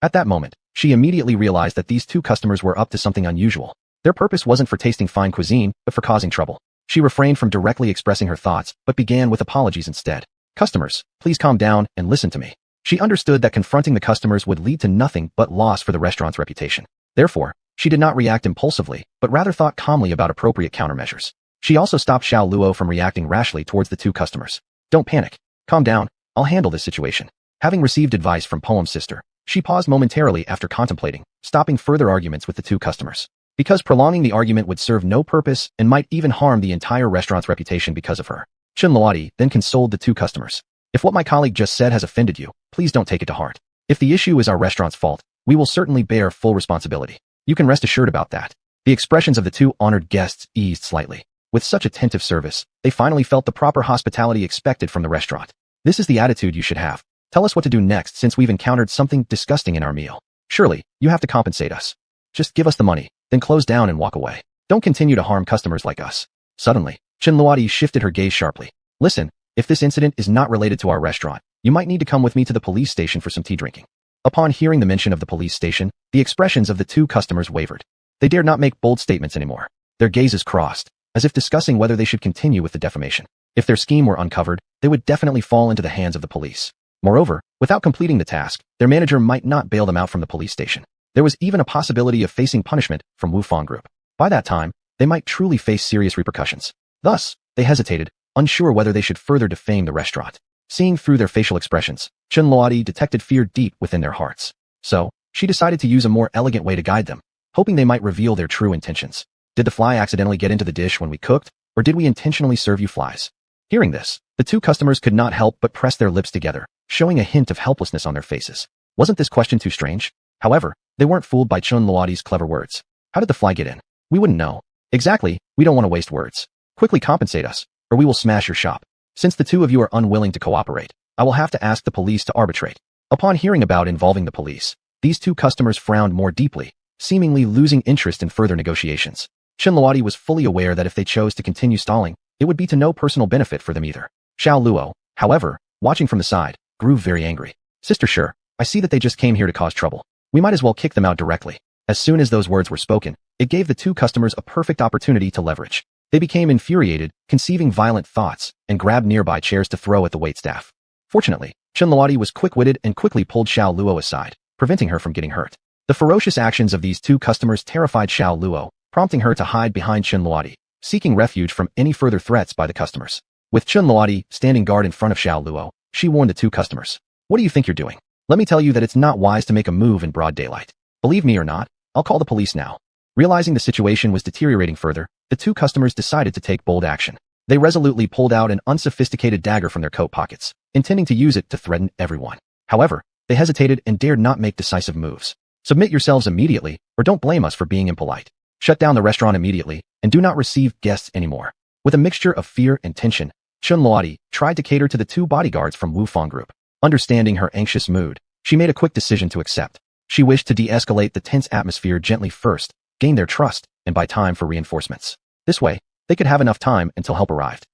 [SPEAKER 1] At that moment, she immediately realized that these two customers were up to something unusual. Their purpose wasn't for tasting fine cuisine, but for causing trouble. She refrained from directly expressing her thoughts, but began with apologies instead. Customers, please calm down and listen to me. She understood that confronting the customers would lead to nothing but loss for the restaurant's reputation. Therefore, she did not react impulsively, but rather thought calmly about appropriate countermeasures. She also stopped Xiao Luo from reacting rashly towards the two customers. Don't panic. Calm down. I'll handle this situation. Having received advice from Poem's sister, she paused momentarily after contemplating, stopping further arguments with the two customers. Because prolonging the argument would serve no purpose and might even harm the entire restaurant's reputation because of her. Chen Luodi then consoled the two customers. If what my colleague just said has offended you, please don't take it to heart. If the issue is our restaurant's fault, we will certainly bear full responsibility. You can rest assured about that. The expressions of the two honored guests eased slightly. With such attentive service, they finally felt the proper hospitality expected from the restaurant. This is the attitude you should have. Tell us what to do next since we've encountered something disgusting in our meal. Surely, you have to compensate us. Just give us the money, then close down and walk away. Don't continue to harm customers like us. Suddenly, Chen Luodi shifted her gaze sharply. Listen, if this incident is not related to our restaurant, you might need to come with me to the police station for some tea drinking. Upon hearing the mention of the police station, the expressions of the two customers wavered. They dared not make bold statements anymore. Their gazes crossed, as if discussing whether they should continue with the defamation. If their scheme were uncovered, they would definitely fall into the hands of the police. Moreover, without completing the task, their manager might not bail them out from the police station. There was even a possibility of facing punishment from Wufang Group. By that time, they might truly face serious repercussions. Thus, they hesitated, unsure whether they should further defame the restaurant. Seeing through their facial expressions, Chen Luodi detected fear deep within their hearts. So, she decided to use a more elegant way to guide them, hoping they might reveal their true intentions. Did the fly accidentally get into the dish when we cooked, or did we intentionally serve you flies? Hearing this, the two customers could not help but press their lips together, showing a hint of helplessness on their faces. Wasn't this question too strange? However, they weren't fooled by Chen Luodi's clever words. How did the fly get in? We wouldn't know. Exactly, we don't want to waste words. Quickly compensate us, or we will smash your shop. Since the two of you are unwilling to cooperate, I will have to ask the police to arbitrate. Upon hearing about involving the police, these two customers frowned more deeply, seemingly losing interest in further negotiations. Chen Luodi was fully aware that if they chose to continue stalling, it would be to no personal benefit for them either. Xiao Luo, however, watching from the side, grew very angry. Sister Sure, I see that they just came here to cause trouble. We might as well kick them out directly. As soon as those words were spoken, it gave the two customers a perfect opportunity to leverage. They became infuriated, conceiving violent thoughts, and grabbed nearby chairs to throw at the waitstaff. Fortunately, Chen Luodi was quick-witted and quickly pulled Xiao Luo aside, preventing her from getting hurt. The ferocious actions of these two customers terrified Xiao Luo, prompting her to hide behind Chen Luodi, seeking refuge from any further threats by the customers. With Chen Luodi standing guard in front of Xiao Luo, she warned the two customers. What do you think you're doing? Let me tell you that it's not wise to make a move in broad daylight. Believe me or not, I'll call the police now. Realizing the situation was deteriorating further, the two customers decided to take bold action. They resolutely pulled out an unsophisticated dagger from their coat pockets, intending to use it to threaten everyone. However, they hesitated and dared not make decisive moves. Submit yourselves immediately, or don't blame us for being impolite. Shut down the restaurant immediately, and do not receive guests anymore. With a mixture of fear and tension, Chen Luodi tried to cater to the two bodyguards from Wufang Group. Understanding her anxious mood, she made a quick decision to accept. She wished to de-escalate the tense atmosphere gently first, gain their trust, and buy time for reinforcements. This way, they could have enough time until help arrived.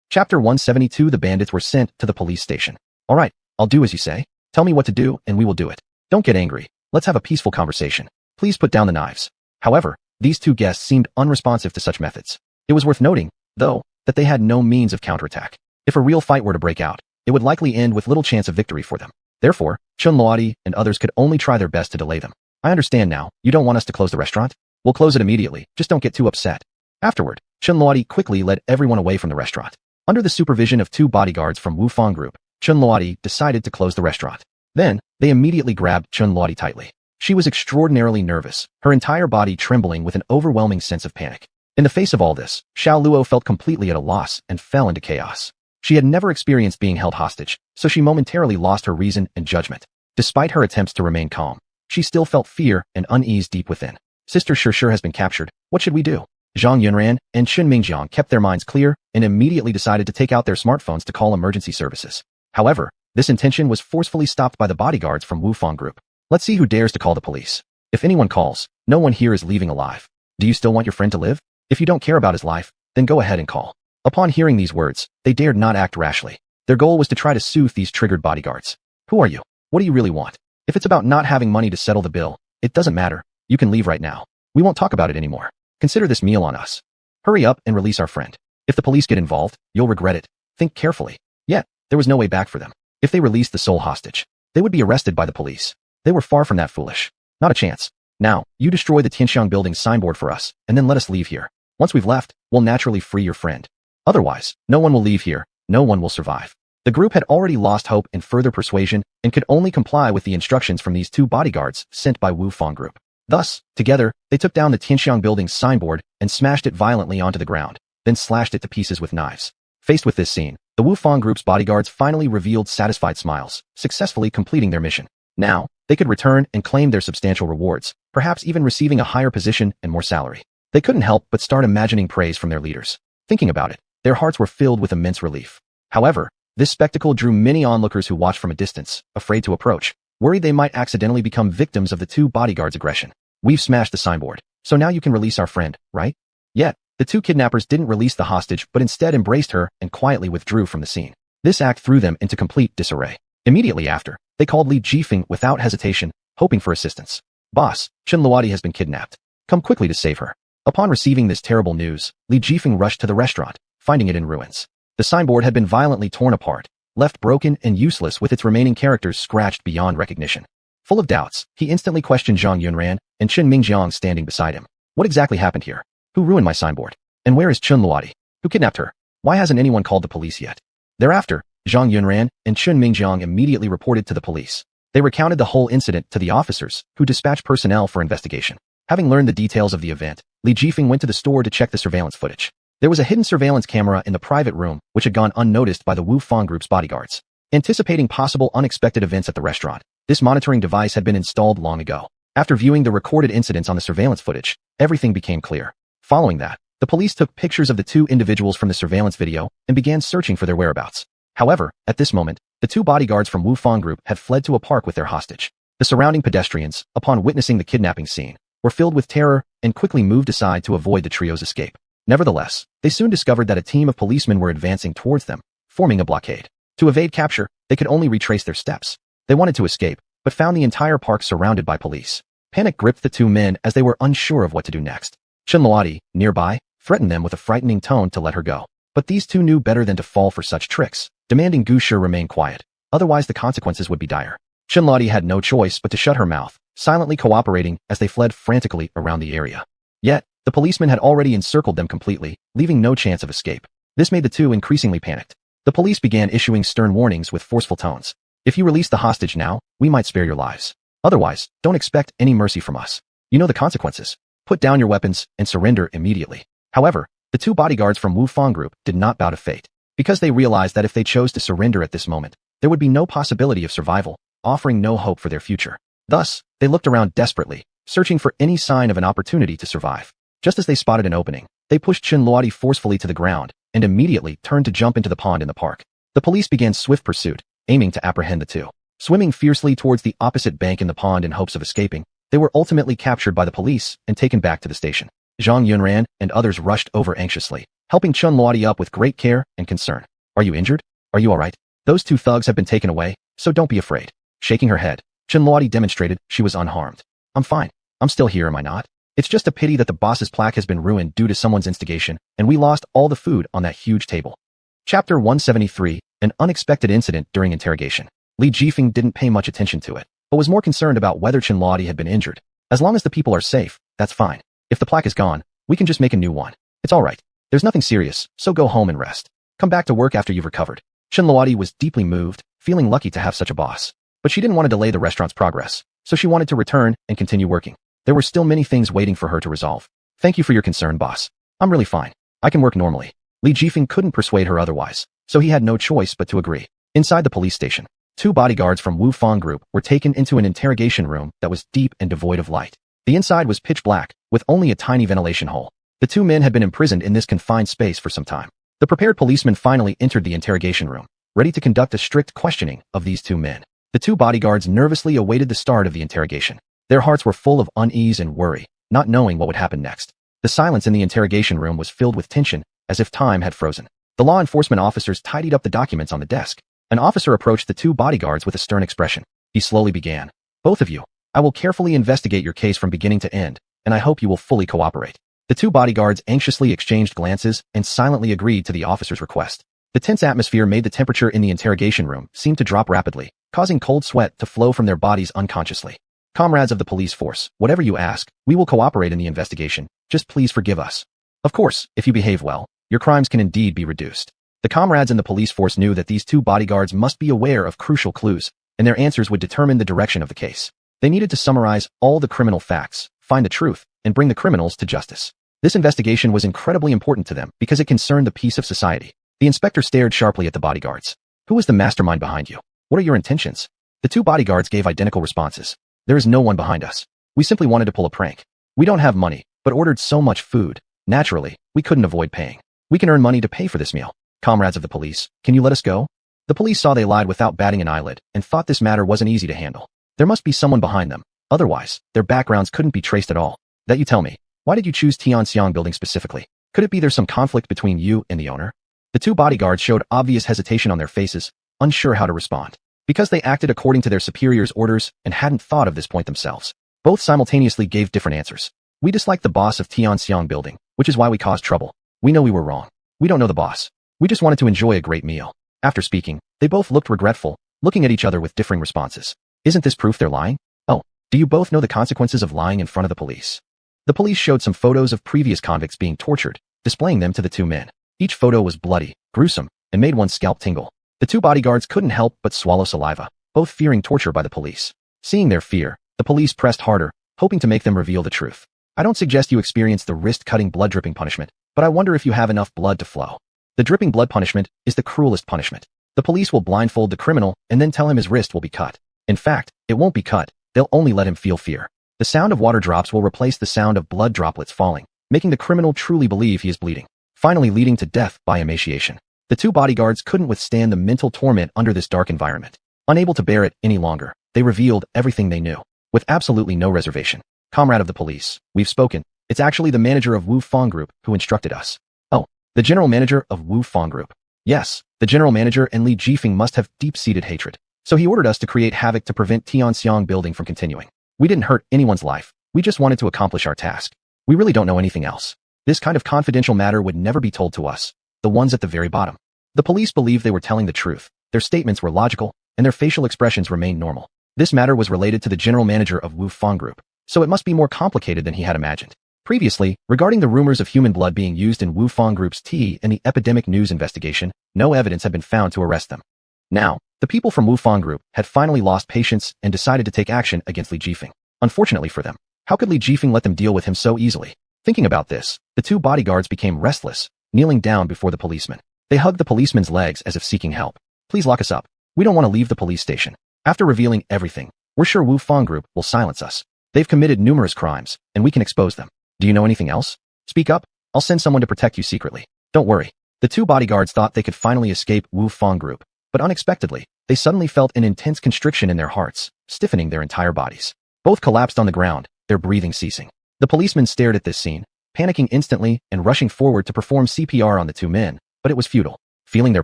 [SPEAKER 1] Chapter 172. The bandits were sent to the police station. All right, I'll do as you say. Tell me what to do and we will do it. Don't get angry. Let's have a peaceful conversation. Please put down the knives. However, these two guests seemed unresponsive to such methods. It was worth noting, though, that they had no means of counterattack. If a real fight were to break out, it would likely end with little chance of victory for them. Therefore, Chen Luodi and others could only try their best to delay them. I understand now, you don't want us to close the restaurant? We'll close it immediately, just don't get too upset. Afterward, Chen Luodi quickly led everyone away from the restaurant. Under the supervision of two bodyguards from Wufang Group, Chen Luodi decided to close the restaurant. Then, they immediately grabbed Chen Luodi tightly. She was extraordinarily nervous, her entire body trembling with an overwhelming sense of panic. In the face of all this, Xiao Luo felt completely at a loss and fell into chaos. She had never experienced being held hostage, so she momentarily lost her reason and judgment. Despite her attempts to remain calm, she still felt fear and unease deep within. Sister Sure has been captured. What should we do? Zhang Yunran and Chen Mingjiang kept their minds clear and immediately decided to take out their smartphones to call emergency services. However, this intention was forcefully stopped by the bodyguards from Wufang Group. Let's see who dares to call the police. If anyone calls, No one here is leaving alive. Do you still want your friend to live? If you don't care about his life, then go ahead and call. Upon hearing these words, they dared not act rashly. Their goal was to try to soothe these triggered bodyguards. Who are you? What do you really want? If it's about not having money to settle the bill, it doesn't matter. You can leave right now. We won't talk about it anymore. Consider this meal on us. Hurry up and release our friend. If the police get involved, you'll regret it. Think carefully. Yet, there was no way back for them. If they released the sole hostage, they would be arrested by the police. They were far from that foolish. Not a chance. Now, you destroy the Tianxiang building's signboard for us, and then let us leave here. Once we've left, we'll naturally free your friend. Otherwise, no one will leave here, no one will survive. The group had already lost hope in further persuasion and could only comply with the instructions from these two bodyguards sent by Wu Fang Group. Thus, together, they took down the Tianxiang building's signboard and smashed it violently onto the ground, then slashed it to pieces with knives. Faced with this scene, the Wu Fang Group's bodyguards finally revealed satisfied smiles, successfully completing their mission. Now, they could return and claim their substantial rewards, perhaps even receiving a higher position and more salary. They couldn't help but start imagining praise from their leaders. Thinking about it, their hearts were filled with immense relief. However, this spectacle drew many onlookers who watched from a distance, afraid to approach, worried they might accidentally become victims of the two bodyguards' aggression. We've smashed the signboard, so now you can release our friend, right? Yet, the two kidnappers didn't release the hostage but instead embraced her and quietly withdrew from the scene. This act threw them into complete disarray. Immediately after, they called Li Jifeng without hesitation, hoping for assistance. Boss, Chen Luodi has been kidnapped. Come quickly to save her. Upon receiving this terrible news, Li Jifeng rushed to the restaurant, finding it in ruins. The signboard had been violently torn apart, left broken and useless with its remaining characters scratched beyond recognition. Full of doubts, he instantly questioned Zhang Yunran and Chen Mingjiang standing beside him. What exactly happened here? Who ruined my signboard? And where is Chen Luodi? Who kidnapped her? Why hasn't anyone called the police yet? Thereafter, Zhang Yunran and Chen Mingjiang immediately reported to the police. They recounted the whole incident to the officers, who dispatched personnel for investigation. Having learned the details of the event, Li Jifeng went to the store to check the surveillance footage. There was a hidden surveillance camera in the private room, which had gone unnoticed by the Wu Fang Group's bodyguards. Anticipating possible unexpected events at the restaurant, this monitoring device had been installed long ago. After viewing the recorded incidents on the surveillance footage, everything became clear. Following that, the police took pictures of the two individuals from the surveillance video and began searching for their whereabouts. However, at this moment, the two bodyguards from Wu Fang Group had fled to a park with their hostage. The surrounding pedestrians, upon witnessing the kidnapping scene, were filled with terror and quickly moved aside to avoid the trio's escape. Nevertheless, they soon discovered that a team of policemen were advancing towards them, forming a blockade. To evade capture, they could only retrace their steps. They wanted to escape, but found the entire park surrounded by police. Panic gripped the two men as they were unsure of what to do next. Chen Luodi, nearby, threatened them with a frightening tone to let her go. But these two knew better than to fall for such tricks, demanding Gu Shi remain quiet. Otherwise the consequences would be dire. Chen Luodi had no choice but to shut her mouth, silently cooperating as they fled frantically around the area. Yet, the policemen had already encircled them completely, leaving no chance of escape. This made the two increasingly panicked. The police began issuing stern warnings with forceful tones. If you release the hostage now, we might spare your lives. Otherwise, don't expect any mercy from us. You know the consequences. Put down your weapons and surrender immediately. However, the two bodyguards from Wu Fang Group did not bow to fate, because they realized that if they chose to surrender at this moment, there would be no possibility of survival, offering no hope for their future. Thus, they looked around desperately, searching for any sign of an opportunity to survive. Just as they spotted an opening, they pushed Chen Luodi forcefully to the ground and immediately turned to jump into the pond in the park. The police began swift pursuit, aiming to apprehend the two. Swimming fiercely towards the opposite bank in the pond in hopes of escaping, they were ultimately captured by the police and taken back to the station. Zhang Yunran and others rushed over anxiously, helping Chen Luodi up with great care and concern. Are you injured? Are you alright? Those two thugs have been taken away, so don't be afraid. Shaking her head, Chen Luodi demonstrated she was unharmed. I'm fine. I'm still here, am I not? It's just a pity that the boss's plaque has been ruined due to someone's instigation, and we lost all the food on that huge table. Chapter 173, An Unexpected Incident During Interrogation. Li Jifeng didn't pay much attention to it, but was more concerned about whether Chen Luodi had been injured. As long as the people are safe, that's fine. If the plaque is gone, we can just make a new one. It's alright. There's nothing serious, so go home and rest. Come back to work after you've recovered. Chen Luodi was deeply moved, feeling lucky to have such a boss. But she didn't want to delay the restaurant's progress, so she wanted to return and continue working. There were still many things waiting for her to resolve. Thank you for your concern, boss. I'm really fine. I can work normally. Li Jifeng couldn't persuade her otherwise, so he had no choice but to agree. Inside the police station, two bodyguards from Wu Fang Group were taken into an interrogation room that was deep and devoid of light. The inside was pitch black, with only a tiny ventilation hole. The two men had been imprisoned in this confined space for some time. The prepared policeman finally entered the interrogation room, ready to conduct a strict questioning of these two men. The two bodyguards nervously awaited the start of the interrogation. Their hearts were full of unease and worry, not knowing what would happen next. The silence in the interrogation room was filled with tension, as if time had frozen. The law enforcement officers tidied up the documents on the desk. An officer approached the two bodyguards with a stern expression. He slowly began. "Both of you, I will carefully investigate your case from beginning to end, and I hope you will fully cooperate." The two bodyguards anxiously exchanged glances and silently agreed to the officer's request. The tense atmosphere made the temperature in the interrogation room seem to drop rapidly, causing cold sweat to flow from their bodies unconsciously. "Comrades of the police force, whatever you ask, we will cooperate in the investigation. Just please forgive us. Of course, if you behave well, your crimes can indeed be reduced." The comrades in the police force knew that these two bodyguards must be aware of crucial clues, and their answers would determine the direction of the case. They needed to summarize all the criminal facts, find the truth, and bring the criminals to justice. This investigation was incredibly important to them because it concerned the peace of society. The inspector stared sharply at the bodyguards. "Who is the mastermind behind you? What are your intentions?" The two bodyguards gave identical responses. "There is no one behind us. We simply wanted to pull a prank. We don't have money, but ordered so much food. Naturally, we couldn't avoid paying. We can earn money to pay for this meal. Comrades of the police, can you let us go?" The police saw they lied without batting an eyelid and thought this matter wasn't easy to handle. There must be someone behind them. Otherwise, their backgrounds couldn't be traced at all. "That you tell me. Why did you choose Tianxiang building specifically? Could it be there's some conflict between you and the owner?" The two bodyguards showed obvious hesitation on their faces, unsure how to respond. Because they acted according to their superior's orders and hadn't thought of this point themselves. Both simultaneously gave different answers. "We dislike the boss of Tianxiang building, which is why we caused trouble. We know we were wrong. We don't know the boss. We just wanted to enjoy a great meal." After speaking, they both looked regretful, looking at each other with differing responses. "Isn't this proof they're lying? Oh, do you both know the consequences of lying in front of the police?" The police showed some photos of previous convicts being tortured, displaying them to the two men. Each photo was bloody, gruesome, and made one's scalp tingle. The two bodyguards couldn't help but swallow saliva, both fearing torture by the police. Seeing their fear, the police pressed harder, hoping to make them reveal the truth. "I don't suggest you experience the wrist-cutting blood-dripping punishment, but I wonder if you have enough blood to flow. The dripping blood punishment is the cruelest punishment. The police will blindfold the criminal and then tell him his wrist will be cut. In fact, it won't be cut, they'll only let him feel fear. The sound of water drops will replace the sound of blood droplets falling, making the criminal truly believe he is bleeding, finally leading to death by emaciation." The two bodyguards couldn't withstand the mental torment under this dark environment. Unable to bear it any longer, they revealed everything they knew, with absolutely no reservation. "Comrade of the police, we've spoken. It's actually the manager of Wu Fong Group who instructed us." "Oh, the general manager of Wu Fong Group." "Yes, the general manager and Li Jifeng must have deep-seated hatred. So he ordered us to create havoc to prevent Tianxiang building from continuing. We didn't hurt anyone's life. We just wanted to accomplish our task. We really don't know anything else. This kind of confidential matter would never be told to us, the ones at the very bottom." The police believed they were telling the truth. Their statements were logical, and their facial expressions remained normal. This matter was related to the general manager of Wu Fong Group, so it must be more complicated than he had imagined. Previously, regarding the rumors of human blood being used in Wu Fong Group's tea and the epidemic news investigation, no evidence had been found to arrest them. Now, the people from Wu Fong Group had finally lost patience and decided to take action against Li Jifeng. Unfortunately for them, how could Li Jifeng let them deal with him so easily? Thinking about this, the two bodyguards became restless, kneeling down before the policeman. They hugged the policeman's legs as if seeking help. "Please lock us up. We don't want to leave the police station. After revealing everything, we're sure Wu Fong Group will silence us. They've committed numerous crimes, and we can expose them. Do you know anything else? Speak up. I'll send someone to protect you secretly. Don't worry." The two bodyguards thought they could finally escape Wu Fong Group, but unexpectedly, they suddenly felt an intense constriction in their hearts, stiffening their entire bodies. Both collapsed on the ground, their breathing ceasing. The policeman stared at this scene, panicking instantly and rushing forward to perform CPR on the two men, but it was futile. Feeling their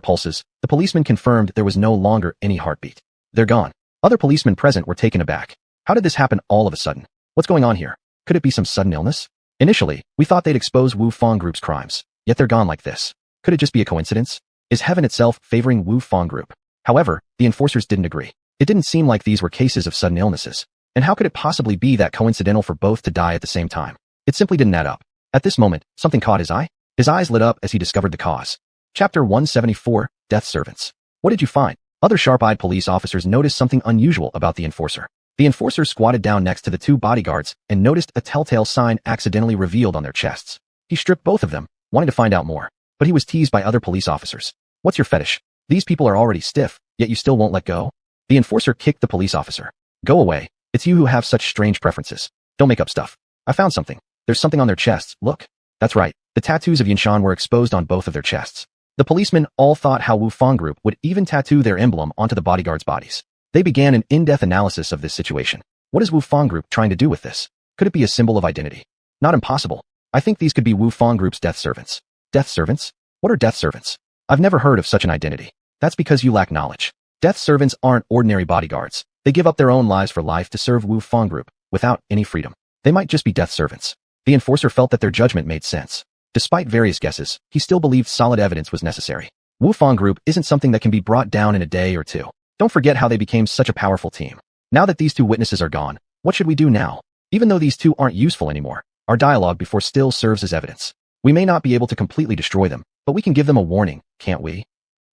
[SPEAKER 1] pulses, the policeman confirmed there was no longer any heartbeat. "They're gone." Other policemen present were taken aback. How did this happen all of a sudden? What's going on here? Could it be some sudden illness? Initially, we thought they'd expose Wu Fong Group's crimes, yet they're gone like this. Could it just be a coincidence? Is heaven itself favoring Wu Fong Group? However, the enforcers didn't agree. It didn't seem like these were cases of sudden illnesses. And how could it possibly be that coincidental for both to die at the same time? It simply didn't add up. At this moment, something caught his eye. His eyes lit up as he discovered the cause. Chapter 174, Death Servants. What did you find? Other sharp-eyed police officers noticed something unusual about the enforcer. The enforcer squatted down next to the two bodyguards and noticed a telltale sign accidentally revealed on their chests. He stripped both of them, wanting to find out more, but he was teased by other police officers. "What's your fetish? These people are already stiff, yet you still won't let go?" The enforcer kicked the police officer. "Go away. It's you who have such strange preferences. Don't make up stuff. I found something. There's something on their chests, look." That's right, the tattoos of Xuanhuan were exposed on both of their chests. The policemen all thought how Wu Fong Group would even tattoo their emblem onto the bodyguards' bodies. They began an in-depth analysis of this situation. What is Wu Fong Group trying to do with this? Could it be a symbol of identity? Not impossible. I think these could be Wu Fang Group's death servants. Death servants? What are death servants? I've never heard of such an identity. That's because you lack knowledge. Death servants aren't ordinary bodyguards. They give up their own lives for life to serve Wu Fang Group, without any freedom. They might just be death servants. The enforcer felt that their judgment made sense. Despite various guesses, he still believed solid evidence was necessary. Wu Fang Group isn't something that can be brought down in a day or two. Don't forget how they became such a powerful team. Now that these two witnesses are gone, what should we do now? Even though these two aren't useful anymore, our dialogue before still serves as evidence. We may not be able to completely destroy them, but we can give them a warning, can't we?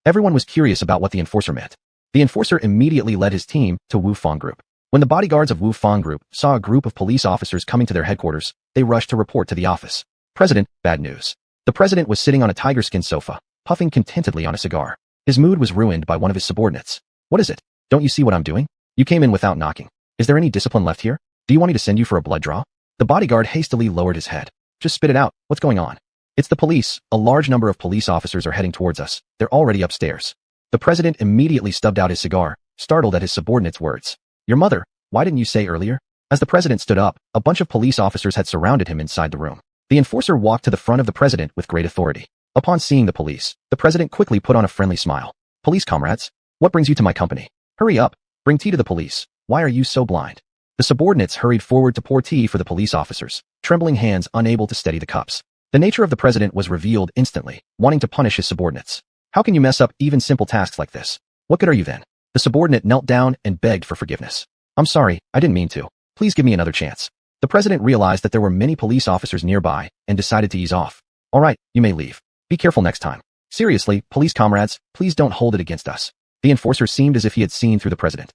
[SPEAKER 1] Everyone was curious about what the enforcer meant. The enforcer immediately led his team to Wu Fang Group. When the bodyguards of Wu Fang Group saw a group of police officers coming to their headquarters, they rushed to report to the office. President, bad news. The president was sitting on a tiger skin sofa, puffing contentedly on a cigar. His mood was ruined by one of his subordinates. What is it? Don't you see what I'm doing? You came in without knocking. Is there any discipline left here? Do you want me to send you for a blood draw? The bodyguard hastily lowered his head. Just spit it out. What's going on? It's the police. A large number of police officers are heading towards us. They're already upstairs. The president immediately stubbed out his cigar, startled at his subordinate's words. Your mother, why didn't you say earlier? As the president stood up, a bunch of police officers had surrounded him inside the room. The enforcer walked to the front of the president with great authority. Upon seeing the police, the president quickly put on a friendly smile. Police comrades, what brings you to my company? Hurry up. Bring tea to the police. Why are you so blind? The subordinates hurried forward to pour tea for the police officers, trembling hands unable to steady the cups. The nature of the president was revealed instantly, wanting to punish his subordinates. How can you mess up even simple tasks like this? What good are you then? The subordinate knelt down and begged for forgiveness. I'm sorry, I didn't mean to. Please give me another chance. The president realized that there were many police officers nearby and decided to ease off. All right, you may leave. Be careful next time. Seriously, police comrades, please don't hold it against us. The enforcer seemed as if he had seen through the president.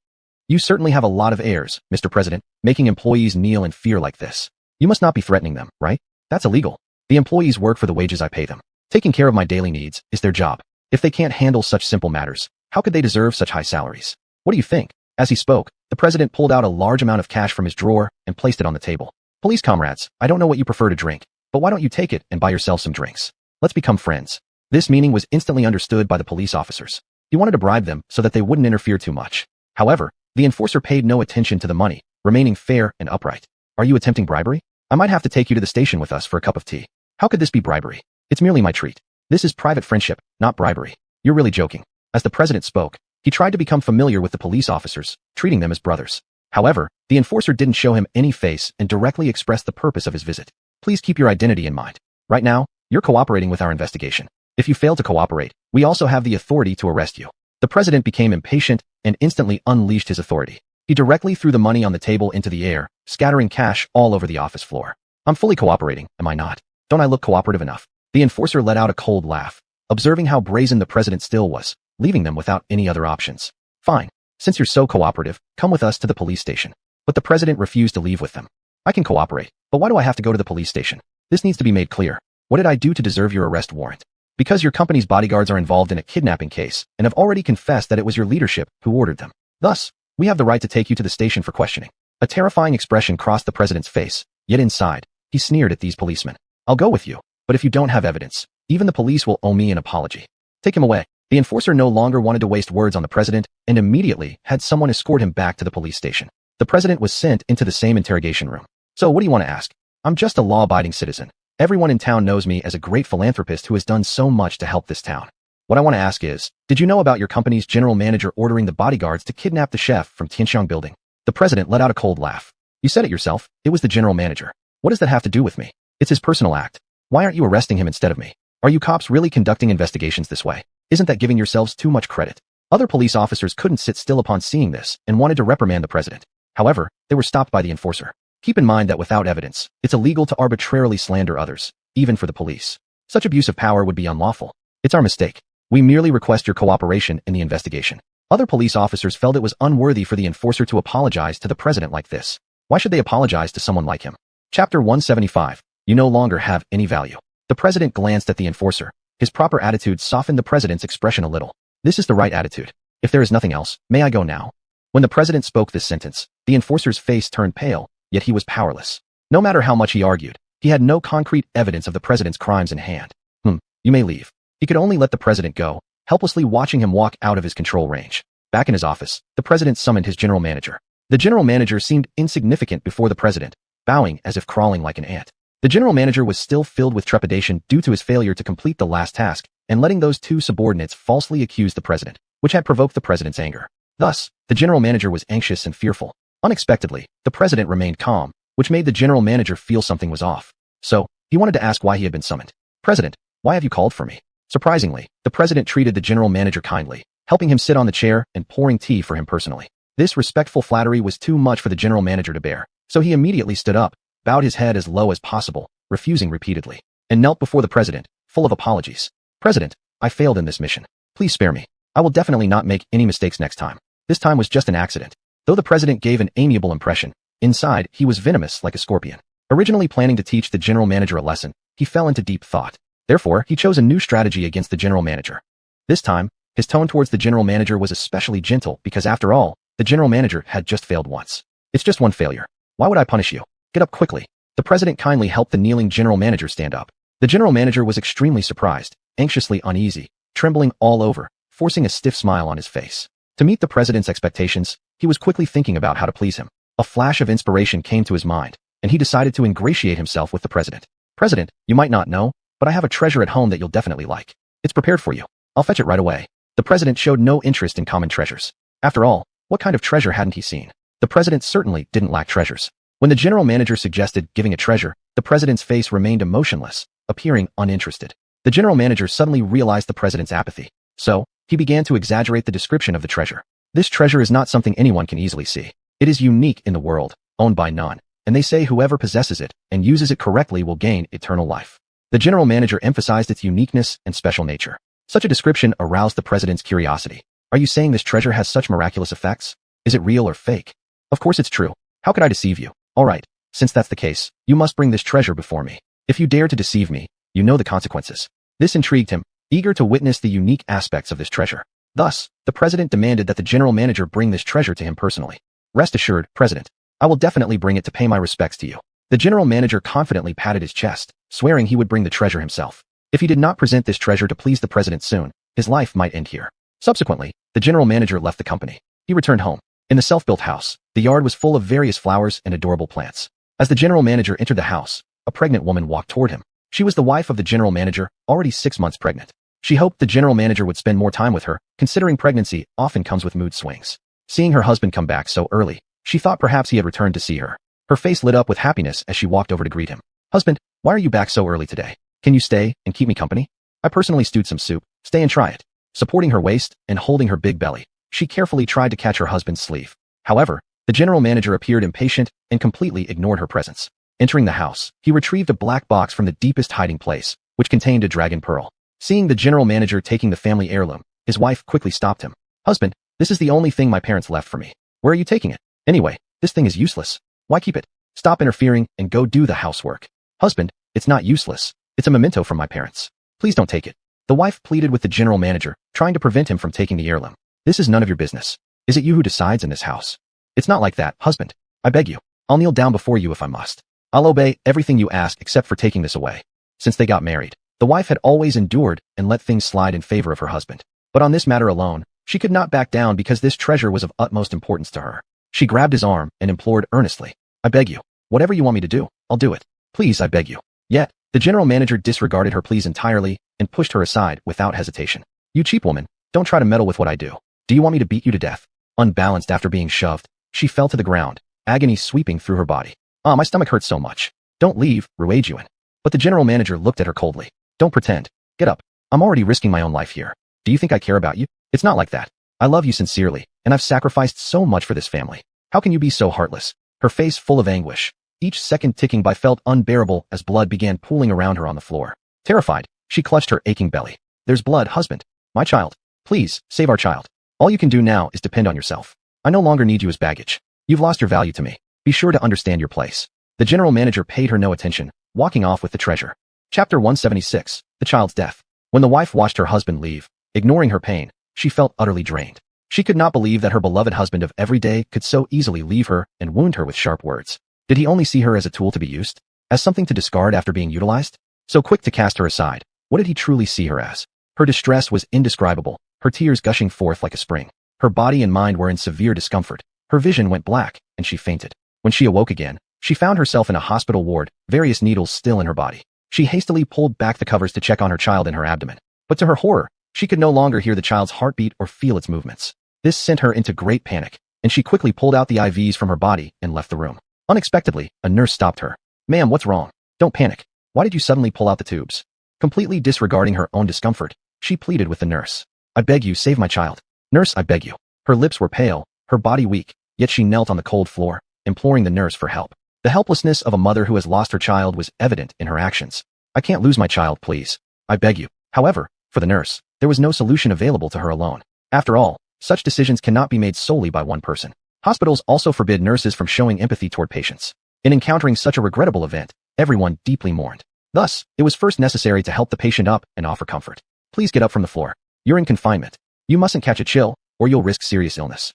[SPEAKER 1] You certainly have a lot of airs, Mr. President, making employees kneel in fear like this. You must not be threatening them, right? That's illegal. The employees work for the wages I pay them. Taking care of my daily needs is their job. If they can't handle such simple matters, how could they deserve such high salaries? What do you think? As he spoke, the president pulled out a large amount of cash from his drawer and placed it on the table. Police comrades, I don't know what you prefer to drink, but why don't you take it and buy yourself some drinks? Let's become friends. This meaning was instantly understood by the police officers. He wanted to bribe them so that they wouldn't interfere too much. However, the enforcer paid no attention to the money, remaining fair and upright. Are you attempting bribery? I might have to take you to the station with us for a cup of tea. How could this be bribery? It's merely my treat. This is private friendship, not bribery. You're really joking. As the president spoke, he tried to become familiar with the police officers, treating them as brothers. However, the enforcer didn't show him any face and directly expressed the purpose of his visit. Please keep your identity in mind. Right now, you're cooperating with our investigation. If you fail to cooperate, we also have the authority to arrest you. The president became impatient and instantly unleashed his authority. He directly threw the money on the table into the air, scattering cash all over the office floor. I'm fully cooperating, am I not? Don't I look cooperative enough? The enforcer let out a cold laugh, observing how brazen the president still was, leaving them without any other options. Fine. Since you're so cooperative, come with us to the police station. But the president refused to leave with them. I can cooperate, but why do I have to go to the police station? This needs to be made clear. What did I do to deserve your arrest warrant? Because your company's bodyguards are involved in a kidnapping case and have already confessed that it was your leadership who ordered them. Thus, we have the right to take you to the station for questioning. A terrifying expression crossed the president's face, yet inside, he sneered at these policemen. I'll go with you, but if you don't have evidence, even the police will owe me an apology. Take him away. The enforcer no longer wanted to waste words on the president and immediately had someone escort him back to the police station. The president was sent into the same interrogation room. So what do you want to ask? I'm just a law-abiding citizen. Everyone in town knows me as a great philanthropist who has done so much to help this town. What I want to ask is, did you know about your company's general manager ordering the bodyguards to kidnap the chef from Tianxiang building? The president let out a cold laugh. You said it yourself, it was the general manager. What does that have to do with me? It's his personal act. Why aren't you arresting him instead of me? Are you cops really conducting investigations this way? Isn't that giving yourselves too much credit? Other police officers couldn't sit still upon seeing this and wanted to reprimand the president. However, they were stopped by the enforcer. Keep in mind that without evidence, it's illegal to arbitrarily slander others, even for the police. Such abuse of power would be unlawful. It's our mistake. We merely request your cooperation in the investigation. Other police officers felt it was unworthy for the enforcer to apologize to the president like this. Why should they apologize to someone like him? Chapter 175. You no longer have any value. The president glanced at the enforcer. His proper attitude softened the president's expression a little. This is the right attitude. If there is nothing else, may I go now? When the president spoke this sentence, the enforcer's face turned pale, yet he was powerless. No matter how much he argued, he had no concrete evidence of the president's crimes in hand. You may leave. He could only let the president go, helplessly watching him walk out of his control range. Back in his office, the president summoned his general manager. The general manager seemed insignificant before the president, bowing as if crawling like an ant. The general manager was still filled with trepidation due to his failure to complete the last task and letting those two subordinates falsely accuse the president, which had provoked the president's anger. Thus, the general manager was anxious and fearful. Unexpectedly, the president remained calm, which made the general manager feel something was off. So, he wanted to ask why he had been summoned. "President, why have you called for me?" Surprisingly, the president treated the general manager kindly, helping him sit on the chair and pouring tea for him personally. This respectful flattery was too much for the general manager to bear, so he immediately stood up, bowed his head as low as possible, refusing repeatedly, and knelt before the president, full of apologies. "President, I failed in this mission. Please spare me. I will definitely not make any mistakes next time. This time was just an accident." Though the president gave an amiable impression, inside, he was venomous like a scorpion. Originally planning to teach the general manager a lesson, he fell into deep thought. Therefore, he chose a new strategy against the general manager. This time, his tone towards the general manager was especially gentle because after all, the general manager had just failed once. "It's just one failure. Why would I punish you? Get up quickly." The president kindly helped the kneeling general manager stand up. The general manager was extremely surprised, anxiously uneasy, trembling all over, forcing a stiff smile on his face. To meet the president's expectations, he was quickly thinking about how to please him. A flash of inspiration came to his mind, and he decided to ingratiate himself with the president. "President, you might not know, but I have a treasure at home that you'll definitely like. It's prepared for you. I'll fetch it right away." The president showed no interest in common treasures. After all, what kind of treasure hadn't he seen? The president certainly didn't lack treasures. When the general manager suggested giving a treasure, the president's face remained emotionless, appearing uninterested. The general manager suddenly realized the president's apathy. So, he began to exaggerate the description of the treasure. "This treasure is not something anyone can easily see. It is unique in the world, owned by none, and they say whoever possesses it and uses it correctly will gain eternal life." The general manager emphasized its uniqueness and special nature. Such a description aroused the president's curiosity. "Are you saying this treasure has such miraculous effects? Is it real or fake?" "Of course it's true. How could I deceive you?" "All right, since that's the case, you must bring this treasure before me. If you dare to deceive me, you know the consequences." This intrigued him, eager to witness the unique aspects of this treasure. Thus, the president demanded that the general manager bring this treasure to him personally. "Rest assured, President, I will definitely bring it to pay my respects to you." The general manager confidently patted his chest, swearing he would bring the treasure himself. If he did not present this treasure to please the president soon, his life might end here. Subsequently, the general manager left the company. He returned home. In the self-built house, the yard was full of various flowers and adorable plants. As the general manager entered the house, a pregnant woman walked toward him. She was the wife of the general manager, already 6 months pregnant. She hoped the general manager would spend more time with her, considering pregnancy often comes with mood swings. Seeing her husband come back so early, she thought perhaps he had returned to see her. Her face lit up with happiness as she walked over to greet him. "Husband, why are you back so early today? Can you stay and keep me company? I personally stewed some soup. Stay and try it." Supporting her waist and holding her big belly, she carefully tried to catch her husband's sleeve. However, the general manager appeared impatient and completely ignored her presence. Entering the house, he retrieved a black box from the deepest hiding place, which contained a dragon pearl. Seeing the general manager taking the family heirloom, his wife quickly stopped him. "Husband, this is the only thing my parents left for me. Where are you taking it? Anyway, this thing is useless. Why keep it? Stop interfering and go do the housework." "Husband, it's not useless. It's a memento from my parents. Please don't take it." The wife pleaded with the general manager, trying to prevent him from taking the heirloom. "This is none of your business. Is it you who decides in this house?" "It's not like that, husband. I beg you. I'll kneel down before you if I must. I'll obey everything you ask except for taking this away." Since they got married, the wife had always endured and let things slide in favor of her husband. But on this matter alone, she could not back down because this treasure was of utmost importance to her. She grabbed his arm and implored earnestly, "I beg you. Whatever you want me to do, I'll do it. Please, I beg you." Yet, the general manager disregarded her pleas entirely and pushed her aside without hesitation. "You cheap woman, don't try to meddle with what I do. Do you want me to beat you to death?" Unbalanced after being shoved, she fell to the ground, agony sweeping through her body. "Ah, my stomach hurts so much. Don't leave, xuanhuan." But the general manager looked at her coldly. "Don't pretend. Get up. I'm already risking my own life here. Do you think I care about you? It's not like that. I love you sincerely, and I've sacrificed so much for this family. How can you be so heartless?" Her face full of anguish, each second ticking by felt unbearable as blood began pooling around her on the floor. Terrified, she clutched her aching belly. "There's blood, husband. My child. Please, save our child. All you can do now is depend on yourself. I no longer need you as baggage. You've lost your value to me. Be sure to understand your place." The general manager paid her no attention, walking off with the treasure. Chapter 176, The Child's Death. When the wife watched her husband leave, ignoring her pain, she felt utterly drained. She could not believe that her beloved husband of every day could so easily leave her and wound her with sharp words. Did he only see her as a tool to be used? As something to discard after being utilized? So quick to cast her aside, what did he truly see her as? Her distress was indescribable, her tears gushing forth like a spring. Her body and mind were in severe discomfort. Her vision went black, and she fainted. When she awoke again, She found herself in a hospital ward, various needles still in her body. She hastily pulled back the covers to check on her child in her abdomen. But to her horror, she could no longer hear the child's heartbeat or feel its movements. This sent her into great panic, and she quickly pulled out the IVs from her body and left the room. Unexpectedly, a nurse stopped her. "Ma'am, what's wrong? Don't panic. Why did you suddenly pull out the tubes?" Completely disregarding her own discomfort, she pleaded with the nurse. "I beg you, save my child. Nurse, I beg you." Her lips were pale, her body weak, yet she knelt on the cold floor, imploring the nurse for help. The helplessness of a mother who has lost her child was evident in her actions. "I can't lose my child, please. I beg you." However, for the nurse, there was no solution available to her alone. After all, such decisions cannot be made solely by one person. Hospitals also forbid nurses from showing empathy toward patients. In encountering such a regrettable event, everyone deeply mourned. Thus, it was first necessary to help the patient up and offer comfort. "Please get up from the floor. You're in confinement. You mustn't catch a chill, or you'll risk serious illness."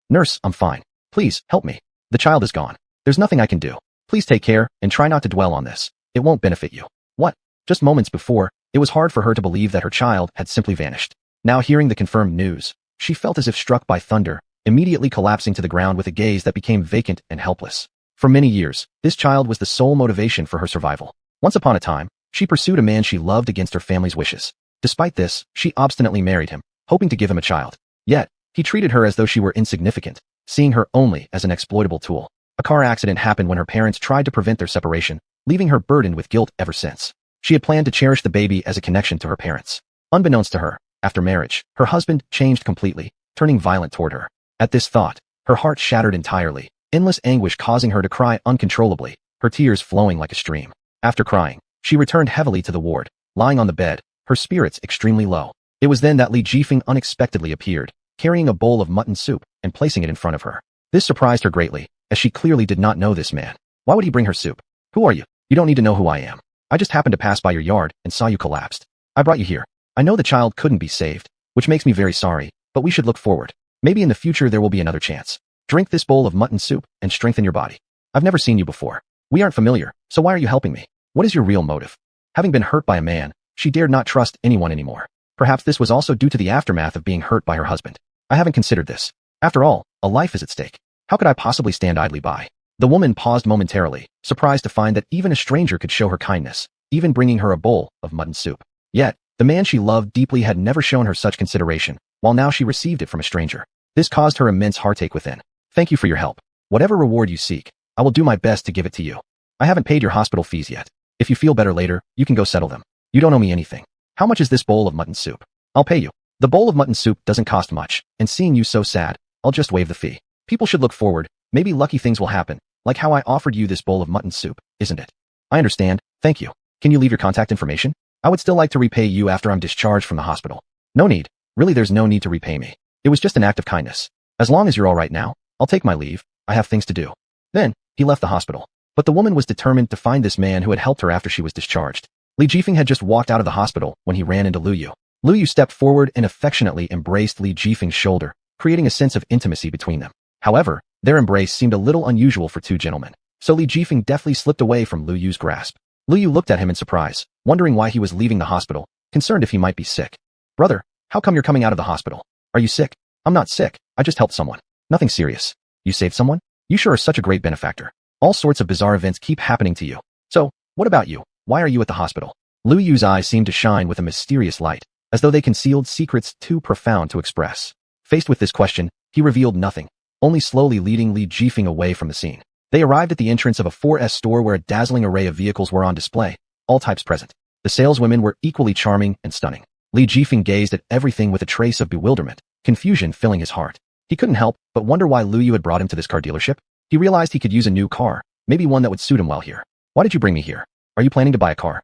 [SPEAKER 1] "Nurse, I'm fine. Please, help me. The child is gone. There's nothing I can do. Please take care, and try not to dwell on this. It won't benefit you." What? Just moments before, it was hard for her to believe that her child had simply vanished. Now hearing the confirmed news, she felt as if struck by thunder, immediately collapsing to the ground with a gaze that became vacant and helpless. For many years, this child was the sole motivation for her survival. Once upon a time, she pursued a man she loved against her family's wishes. Despite this, she obstinately married him, hoping to give him a child. Yet, he treated her as though she were insignificant, seeing her only as an exploitable tool. A car accident happened when her parents tried to prevent their separation, leaving her burdened with guilt ever since. She had planned to cherish the baby as a connection to her parents. Unbeknownst to her, after marriage, her husband changed completely, turning violent toward her. At this thought, her heart shattered entirely, endless anguish causing her to cry uncontrollably, her tears flowing like a stream. After crying, she returned heavily to the ward, lying on the bed, her spirits extremely low. It was then that Li Jifeng unexpectedly appeared, carrying a bowl of mutton soup and placing it in front of her. This surprised her greatly, as she clearly did not know this man. Why would he bring her soup? "Who are you? You don't need to know who I am. I just happened to pass by your yard and saw you collapsed. I brought you here. I know the child couldn't be saved, which makes me very sorry, but we should look forward. Maybe in the future there will be another chance. Drink this bowl of mutton soup and strengthen your body. I've never seen you before. We aren't familiar, so why are you helping me? What is your real motive?" Having been hurt by a man, she dared not trust anyone anymore. Perhaps this was also due to the aftermath of being hurt by her husband. "I haven't considered this. After all, a life is at stake. How could I possibly stand idly by?" The woman paused momentarily, surprised to find that even a stranger could show her kindness, even bringing her a bowl of mutton soup. Yet, the man she loved deeply had never shown her such consideration, while now she received it from a stranger. This caused her immense heartache within. "Thank you for your help. Whatever reward you seek, I will do my best to give it to you. I haven't paid your hospital fees yet. If you feel better later, you can go settle them. You don't owe me anything. How much is this bowl of mutton soup?" "I'll pay you. The bowl of mutton soup doesn't cost much, and seeing you so sad, I'll just waive the fee. People should look forward. Maybe lucky things will happen, like how I offered you this bowl of mutton soup, isn't it?" "I understand, thank you. Can you leave your contact information? I would still like to repay you after I'm discharged from the hospital." "No need. Really, there's no need to repay me. It was just an act of kindness. As long as you're all right now, I'll take my leave. I have things to do." Then, he left the hospital. But the woman was determined to find this man who had helped her after she was discharged. Li Jifeng had just walked out of the hospital when he ran into Lu Yu. Lu Yu stepped forward and affectionately embraced Li Jifeng's shoulder, creating a sense of intimacy between them. However, their embrace seemed a little unusual for two gentlemen, so Li Jifeng deftly slipped away from Lu Yu's grasp. Lu Yu looked at him in surprise, wondering why he was leaving the hospital, concerned if he might be sick. "Brother, how come you're coming out of the hospital? Are you sick?" "I'm not sick, I just helped someone. Nothing serious." "You saved someone? You sure are such a great benefactor. All sorts of bizarre events keep happening to you. So, what about you? Why are you at the hospital?" Lu Yu's eyes seemed to shine with a mysterious light, as though they concealed secrets too profound to express. Faced with this question, he revealed nothing, only slowly leading Li Jifeng away from the scene. They arrived at the entrance of a 4S store where a dazzling array of vehicles were on display, all types present. The saleswomen were equally charming and stunning. Li Jifeng gazed at everything with a trace of bewilderment, confusion filling his heart. He couldn't help but wonder why Lu Yu had brought him to this car dealership. He realized he could use a new car, maybe one that would suit him while here. "Why did you bring me here? Are you planning to buy a car?"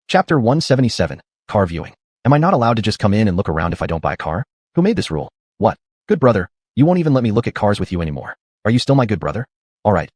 [SPEAKER 1] Chapter 177, Car Viewing. "Am I not allowed to just come in and look around if I don't buy a car? Who made this rule?" "What? Good brother, you won't even let me look at cars with you anymore. Are you still my good brother?" All right,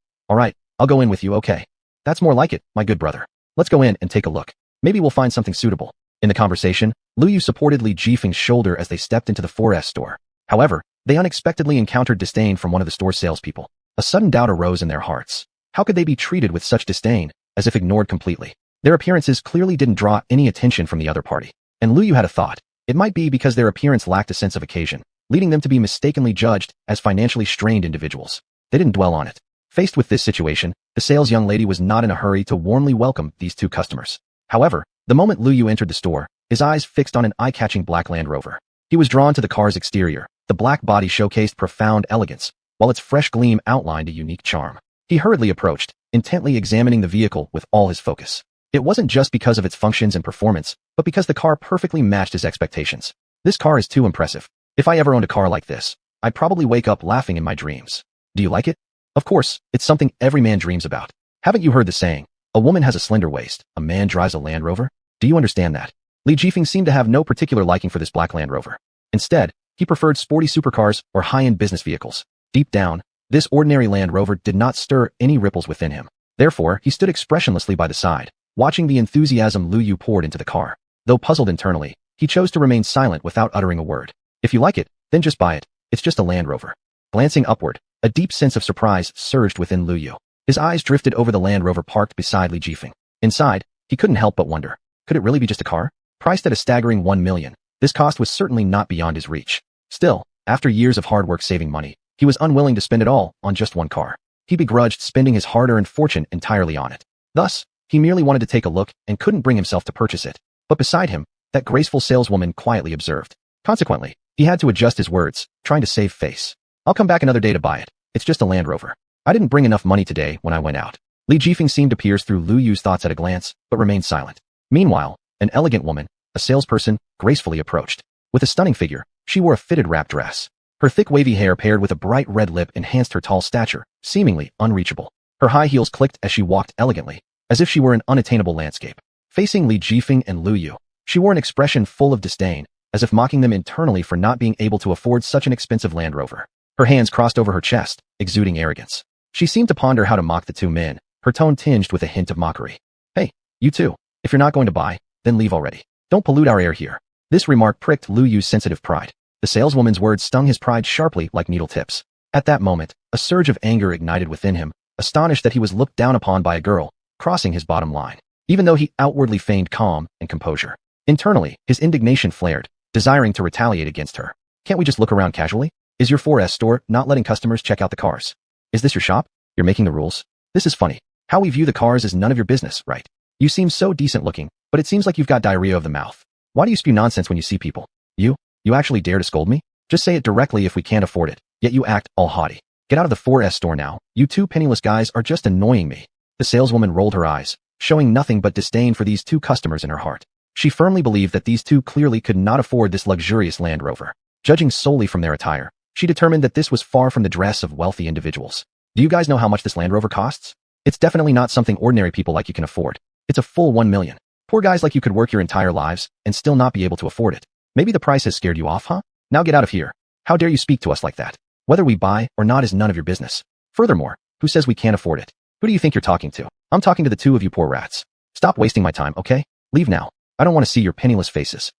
[SPEAKER 1] I'll go in with you, okay. That's more like it, my good brother. Let's go in and take a look. Maybe we'll find something suitable." In the conversation, Lu Yu supported Li Jifeng's shoulder as they stepped into the 4S store. However, they unexpectedly encountered disdain from one of the store's salespeople. A sudden doubt arose in their hearts. How could they be treated with such disdain, as if ignored completely? Their appearances clearly didn't draw any attention from the other party. And Lu Yu had a thought. It might be because their appearance lacked a sense of occasion, leading them to be mistakenly judged as financially strained individuals. They didn't dwell on it. Faced with this situation, the sales young lady was not in a hurry to warmly welcome these two customers. However, the moment Lu Yu entered the store, his eyes fixed on an eye-catching black Land Rover. He was drawn to the car's exterior. The black body showcased profound elegance, while its fresh gleam outlined a unique charm. He hurriedly approached, intently examining the vehicle with all his focus. It wasn't just because of its functions and performance, but because the car perfectly matched his expectations. This car is too impressive. If I ever owned a car like this, I'd probably wake up laughing in my dreams. Do you like it? Of course, it's something every man dreams about. Haven't you heard the saying, a woman has a slender waist, a man drives a Land Rover? Do you understand that? Li Jifeng seemed to have no particular liking for this black Land Rover. Instead, he preferred sporty supercars or high-end business vehicles. Deep down, this ordinary Land Rover did not stir any ripples within him. Therefore, he stood expressionlessly by the side, watching the enthusiasm Lu Yu poured into the car. Though puzzled internally, he chose to remain silent without uttering a word. If you like it, then just buy it. It's just a Land Rover. Glancing upward, a deep sense of surprise surged within Lu Yu. His eyes drifted over the Land Rover parked beside Li Jifeng. Inside, he couldn't help but wonder, could it really be just a car? Priced at a staggering 1 million, this cost was certainly not beyond his reach. Still, after years of hard work saving money, he was unwilling to spend it all on just one car. He begrudged spending his hard-earned fortune entirely on it. Thus, he merely wanted to take a look and couldn't bring himself to purchase it. But beside him, that graceful saleswoman quietly observed. Consequently, he had to adjust his words, trying to save face. I'll come back another day to buy it. It's just a Land Rover. I didn't bring enough money today when I went out. Li Jifeng seemed to pierce through Lu Yu's thoughts at a glance, but remained silent. Meanwhile, an elegant woman, a salesperson, gracefully approached. With a stunning figure, she wore a fitted wrap dress. Her thick wavy hair paired with a bright red lip enhanced her tall stature, seemingly unreachable. Her high heels clicked as she walked elegantly, as if she were an unattainable landscape. Facing Li Jifeng and Lu Yu, she wore an expression full of disdain, as if mocking them internally for not being able to afford such an expensive Land Rover. Her hands crossed over her chest, exuding arrogance. She seemed to ponder how to mock the two men, her tone tinged with a hint of mockery. Hey, you two, if you're not going to buy, then leave already. Don't pollute our air here. This remark pricked Lu Yu's sensitive pride. The saleswoman's words stung his pride sharply like needle tips. At that moment, a surge of anger ignited within him, astonished that he was looked down upon by a girl, crossing his bottom line. Even though he outwardly feigned calm and composure, internally, his indignation flared, desiring to retaliate against her. Can't we just look around casually? Is your 4S store not letting customers check out the cars? Is this your shop? You're making the rules? This is funny. How we view the cars is none of your business, right? You seem so decent looking, but it seems like you've got diarrhea of the mouth. Why do you spew nonsense when you see people? You actually dare to scold me? Just say it directly if we can't afford it, yet you act all haughty. Get out of the 4S store now. You two penniless guys are just annoying me. The saleswoman rolled her eyes, showing nothing but disdain for these two customers in her heart. She firmly believed that these two clearly could not afford this luxurious Land Rover. Judging solely from their attire, she determined that this was far from the dress of wealthy individuals. Do you guys know how much this Land Rover costs? It's definitely not something ordinary people like you can afford. It's a full 1 million. Poor guys like you could work your entire lives and still not be able to afford it. Maybe the price has scared you off, huh? Now get out of here. How dare you speak to us like that? Whether we buy or not is none of your business. Furthermore, who says we can't afford it? Who do you think you're talking to? I'm talking to the two of you poor rats. Stop wasting my time, okay? Leave now. I don't want to see your penniless faces.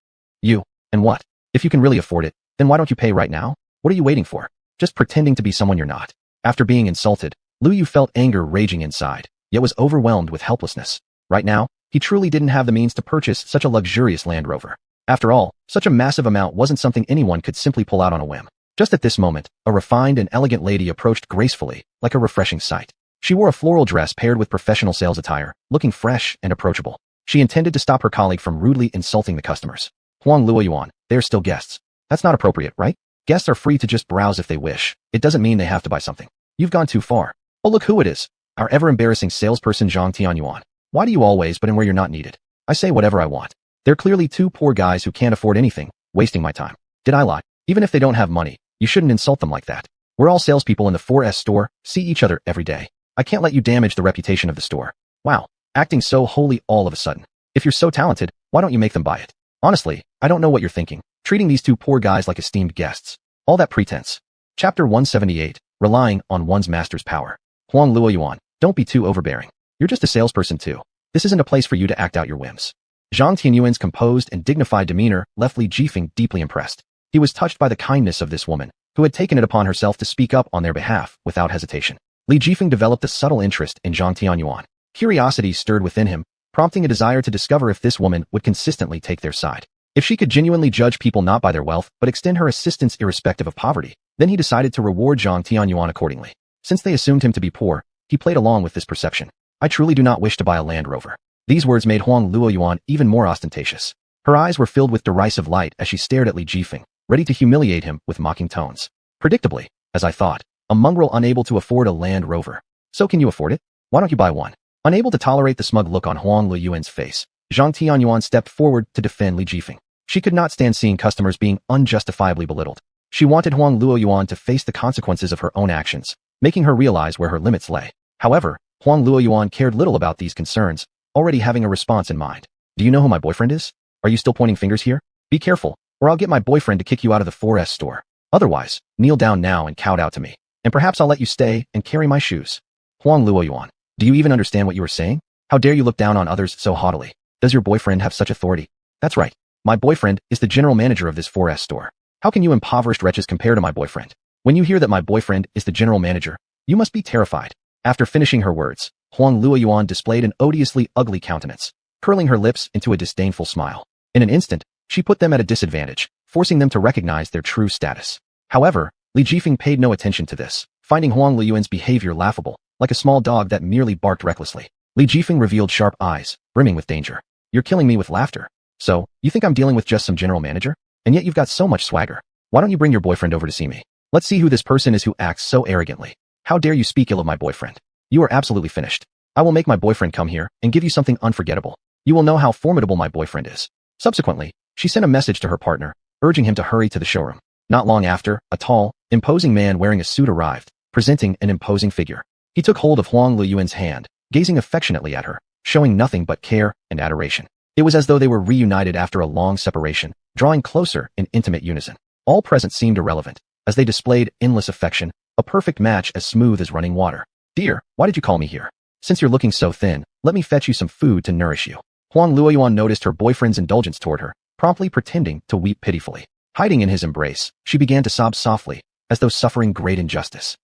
[SPEAKER 1] You, and what? If you can really afford it, then why don't you pay right now? What are you waiting for? Just pretending to be someone you're not. After being insulted, Lu Yu felt anger raging inside, yet was overwhelmed with helplessness. Right now, he truly didn't have the means to purchase such a luxurious Land Rover. After all, such a massive amount wasn't something anyone could simply pull out on a whim. Just at this moment, a refined and elegant lady approached gracefully, like a refreshing sight. She wore a floral dress paired with professional sales attire, looking fresh and approachable. She intended to stop her colleague from rudely insulting the customers. Xuanhuan, they're still guests. That's not appropriate, right? Guests are free to just browse if they wish. It doesn't mean they have to buy something. You've gone too far. Oh, look who it is. Our ever-embarrassing salesperson xuanhuan. Why do you always but in where you're not needed? I say whatever I want. They're clearly two poor guys who can't afford anything, wasting my time. Did I lie? Even if they don't have money, you shouldn't insult them like that. We're all salespeople in the 4S store, see each other every day. I can't let you damage the reputation of the store. Wow, acting so holy all of a sudden. If you're so talented, why don't you make them buy it? Honestly, I don't know what you're thinking, treating these two poor guys like esteemed guests. All that pretense. Chapter 178, Relying on One's Master's Power. Xuanhuan, don't be too overbearing. You're just a salesperson too. This isn't a place for you to act out your whims. Zhang Tianyuan's composed and dignified demeanor left Li Jifeng deeply impressed. He was touched by the kindness of this woman, who had taken it upon herself to speak up on their behalf without hesitation. Li Jifeng developed a subtle interest in Zhang Tianyuan. Curiosity stirred within him, prompting a desire to discover if this woman would consistently take their side. If she could genuinely judge people not by their wealth but extend her assistance irrespective of poverty, then he decided to reward Zhang Tianyuan accordingly. Since they assumed him to be poor, he played along with this perception. I truly do not wish to buy a Land Rover. These words made Huang Luoyuan even more ostentatious. Her eyes were filled with derisive light as she stared at Li Jifeng, ready to humiliate him with mocking tones. Predictably, as I thought, a mongrel unable to afford a Land Rover. So can you afford it? Why don't you buy one? Unable to tolerate the smug look on Huang Luoyuan's face, Zhang Tianyuan stepped forward to defend Li Jifeng. She could not stand seeing customers being unjustifiably belittled. She wanted Huang Luoyuan to face the consequences of her own actions, making her realize where her limits lay. However, Huang Luoyuan cared little about these concerns, already having a response in mind. Do you know who my boyfriend is? Are you still pointing fingers here? Be careful, or I'll get my boyfriend to kick you out of the 4S store. Otherwise, kneel down now and kowtow to me, and perhaps I'll let you stay and carry my shoes. Huang Luoyuan, do you even understand what you are saying? How dare you look down on others so haughtily? Does your boyfriend have such authority? That's right. My boyfriend is the general manager of this 4S store. How can you impoverished wretches compare to my boyfriend? When you hear that my boyfriend is the general manager, you must be terrified. After finishing her words, Huang Luoyuan displayed an odiously ugly countenance, curling her lips into a disdainful smile. In an instant, she put them at a disadvantage, forcing them to recognize their true status. However, Li Jifeng paid no attention to this, finding Huang Luoyuan's behavior laughable, like a small dog that merely barked recklessly. Li Jifeng revealed sharp eyes, brimming with danger. You're killing me with laughter. So, you think I'm dealing with just some general manager? And yet you've got so much swagger. Why don't you bring your boyfriend over to see me? Let's see who this person is who acts so arrogantly. How dare you speak ill of my boyfriend? You are absolutely finished. I will make my boyfriend come here and give you something unforgettable. You will know how formidable my boyfriend is. Subsequently, she sent a message to her partner, urging him to hurry to the showroom. Not long after, a tall, imposing man wearing a suit arrived, presenting an imposing figure. He took hold of Huang Luoyuan's hand, gazing affectionately at her, showing nothing but care and adoration. It was as though they were reunited after a long separation, drawing closer in intimate unison. All present seemed irrelevant, as they displayed endless affection, a perfect match as smooth as running water. Dear, why did you call me here? Since you're looking so thin, let me fetch you some food to nourish you. Huang Luoyuan noticed her boyfriend's indulgence toward her, promptly pretending to weep pitifully. Hiding in his embrace, she began to sob softly, as though suffering great injustice.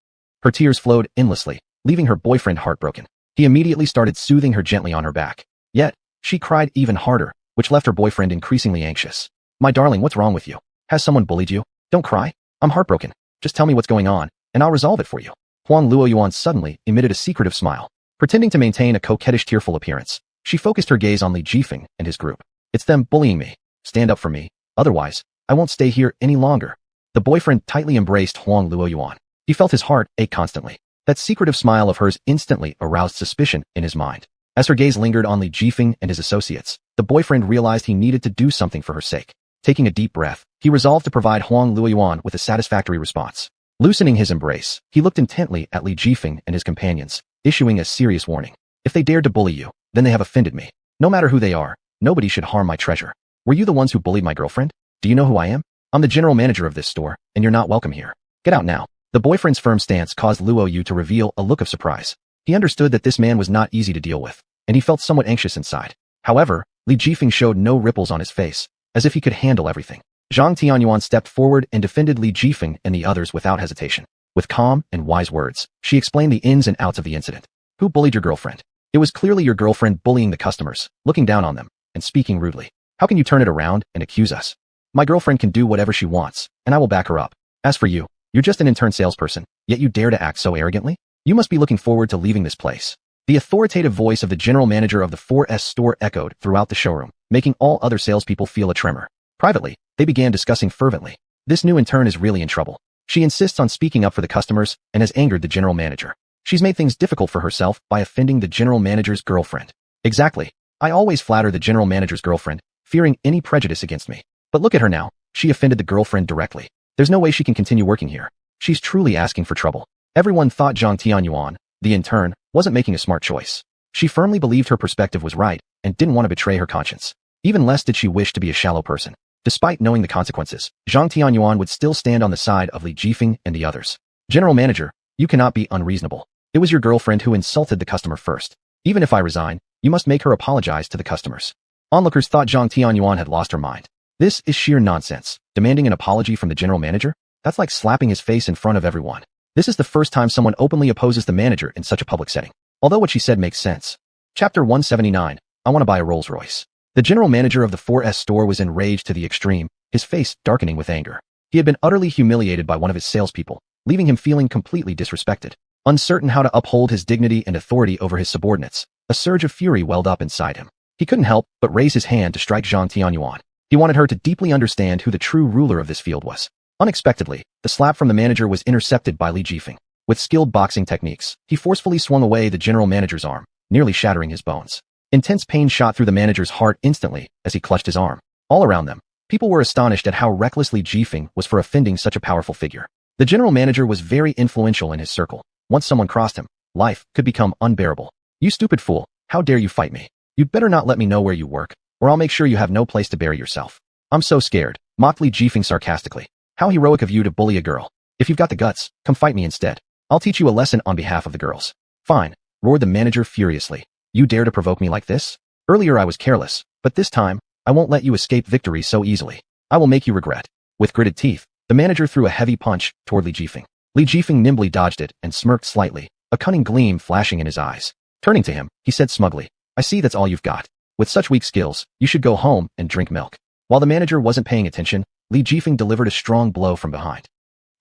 [SPEAKER 1] Her tears flowed endlessly, leaving her boyfriend heartbroken. He immediately started soothing her gently on her back. Yet, she cried even harder, which left her boyfriend increasingly anxious. My darling, what's wrong with you? Has someone bullied you? Don't cry. I'm heartbroken. Just tell me what's going on, and I'll resolve it for you. Huang Luoyuan suddenly emitted a secretive smile. Pretending to maintain a coquettish tearful appearance, she focused her gaze on Li Jifeng and his group. It's them bullying me. Stand up for me. Otherwise, I won't stay here any longer. The boyfriend tightly embraced Huang Luoyuan. He felt his heart ache constantly. That secretive smile of hers instantly aroused suspicion in his mind. As her gaze lingered on Li Jifeng and his associates, the boyfriend realized he needed to do something for her sake. Taking a deep breath, he resolved to provide Huang Luoyuan with a satisfactory response. Loosening his embrace, he looked intently at Li Jifeng and his companions, issuing a serious warning. If they dared to bully you, then they have offended me. No matter who they are, nobody should harm my treasure. Were you the ones who bullied my girlfriend? Do you know who I am? I'm the general manager of this store, and you're not welcome here. Get out now. The boyfriend's firm stance caused Luo Yu to reveal a look of surprise. He understood that this man was not easy to deal with, and he felt somewhat anxious inside. However, Li Jifeng showed no ripples on his face, as if he could handle everything. Zhang Tianyuan stepped forward and defended Li Jifeng and the others without hesitation. With calm and wise words, she explained the ins and outs of the incident. Who bullied your girlfriend? It was clearly your girlfriend bullying the customers, looking down on them, and speaking rudely. How can you turn it around and accuse us? My girlfriend can do whatever she wants, and I will back her up. As for you, you're just an intern salesperson, yet you dare to act so arrogantly? You must be looking forward to leaving this place. The authoritative voice of the general manager of the 4S store echoed throughout the showroom, making all other salespeople feel a tremor. Privately, they began discussing fervently. This new intern is really in trouble. She insists on speaking up for the customers and has angered the general manager. She's made things difficult for herself by offending the general manager's girlfriend. Exactly. I always flatter the general manager's girlfriend, fearing any prejudice against me. But look at her now. She offended the girlfriend directly. There's no way she can continue working here. She's truly asking for trouble. Everyone thought Zhang Tianyuan, the intern, wasn't making a smart choice. She firmly believed her perspective was right and didn't want to betray her conscience. Even less did she wish to be a shallow person. Despite knowing the consequences, Zhang Tianyuan would still stand on the side of Li Jifeng and the others. General manager, you cannot be unreasonable. It was your girlfriend who insulted the customer first. Even if I resign, you must make her apologize to the customers. Onlookers thought Zhang Tianyuan had lost her mind. This is sheer nonsense. Demanding an apology from the general manager? That's like slapping his face in front of everyone. This is the first time someone openly opposes the manager in such a public setting. Although what she said makes sense. Chapter 179, I want to buy a Rolls Royce. The general manager of the 4S store was enraged to the extreme, his face darkening with anger. He had been utterly humiliated by one of his salespeople, leaving him feeling completely disrespected. Uncertain how to uphold his dignity and authority over his subordinates, a surge of fury welled up inside him. He couldn't help but raise his hand to strike Zhang Tianyuan. He wanted her to deeply understand who the true ruler of this field was. Unexpectedly, the slap from the manager was intercepted by Li Jifeng. With skilled boxing techniques, he forcefully swung away the general manager's arm, nearly shattering his bones. Intense pain shot through the manager's heart instantly as he clutched his arm. All around them, people were astonished at how reckless Li Jifeng was for offending such a powerful figure. The general manager was very influential in his circle. Once someone crossed him, life could become unbearable. "You stupid fool, how dare you fight me? You'd better not let me know where you work, or I'll make sure you have no place to bury yourself." "I'm so scared," mocked Li Jifeng sarcastically. "How heroic of you to bully a girl. If you've got the guts, come fight me instead. I'll teach you a lesson on behalf of the girls." "Fine," roared the manager furiously. "You dare to provoke me like this? Earlier I was careless, but this time, I won't let you escape victory so easily. I will make you regret." With gritted teeth, the manager threw a heavy punch toward Li Jifeng. Li Jifeng nimbly dodged it and smirked slightly, a cunning gleam flashing in his eyes. Turning to him, he said smugly, "I see that's all you've got. With such weak skills, you should go home and drink milk." While the manager wasn't paying attention, Li Jifeng delivered a strong blow from behind.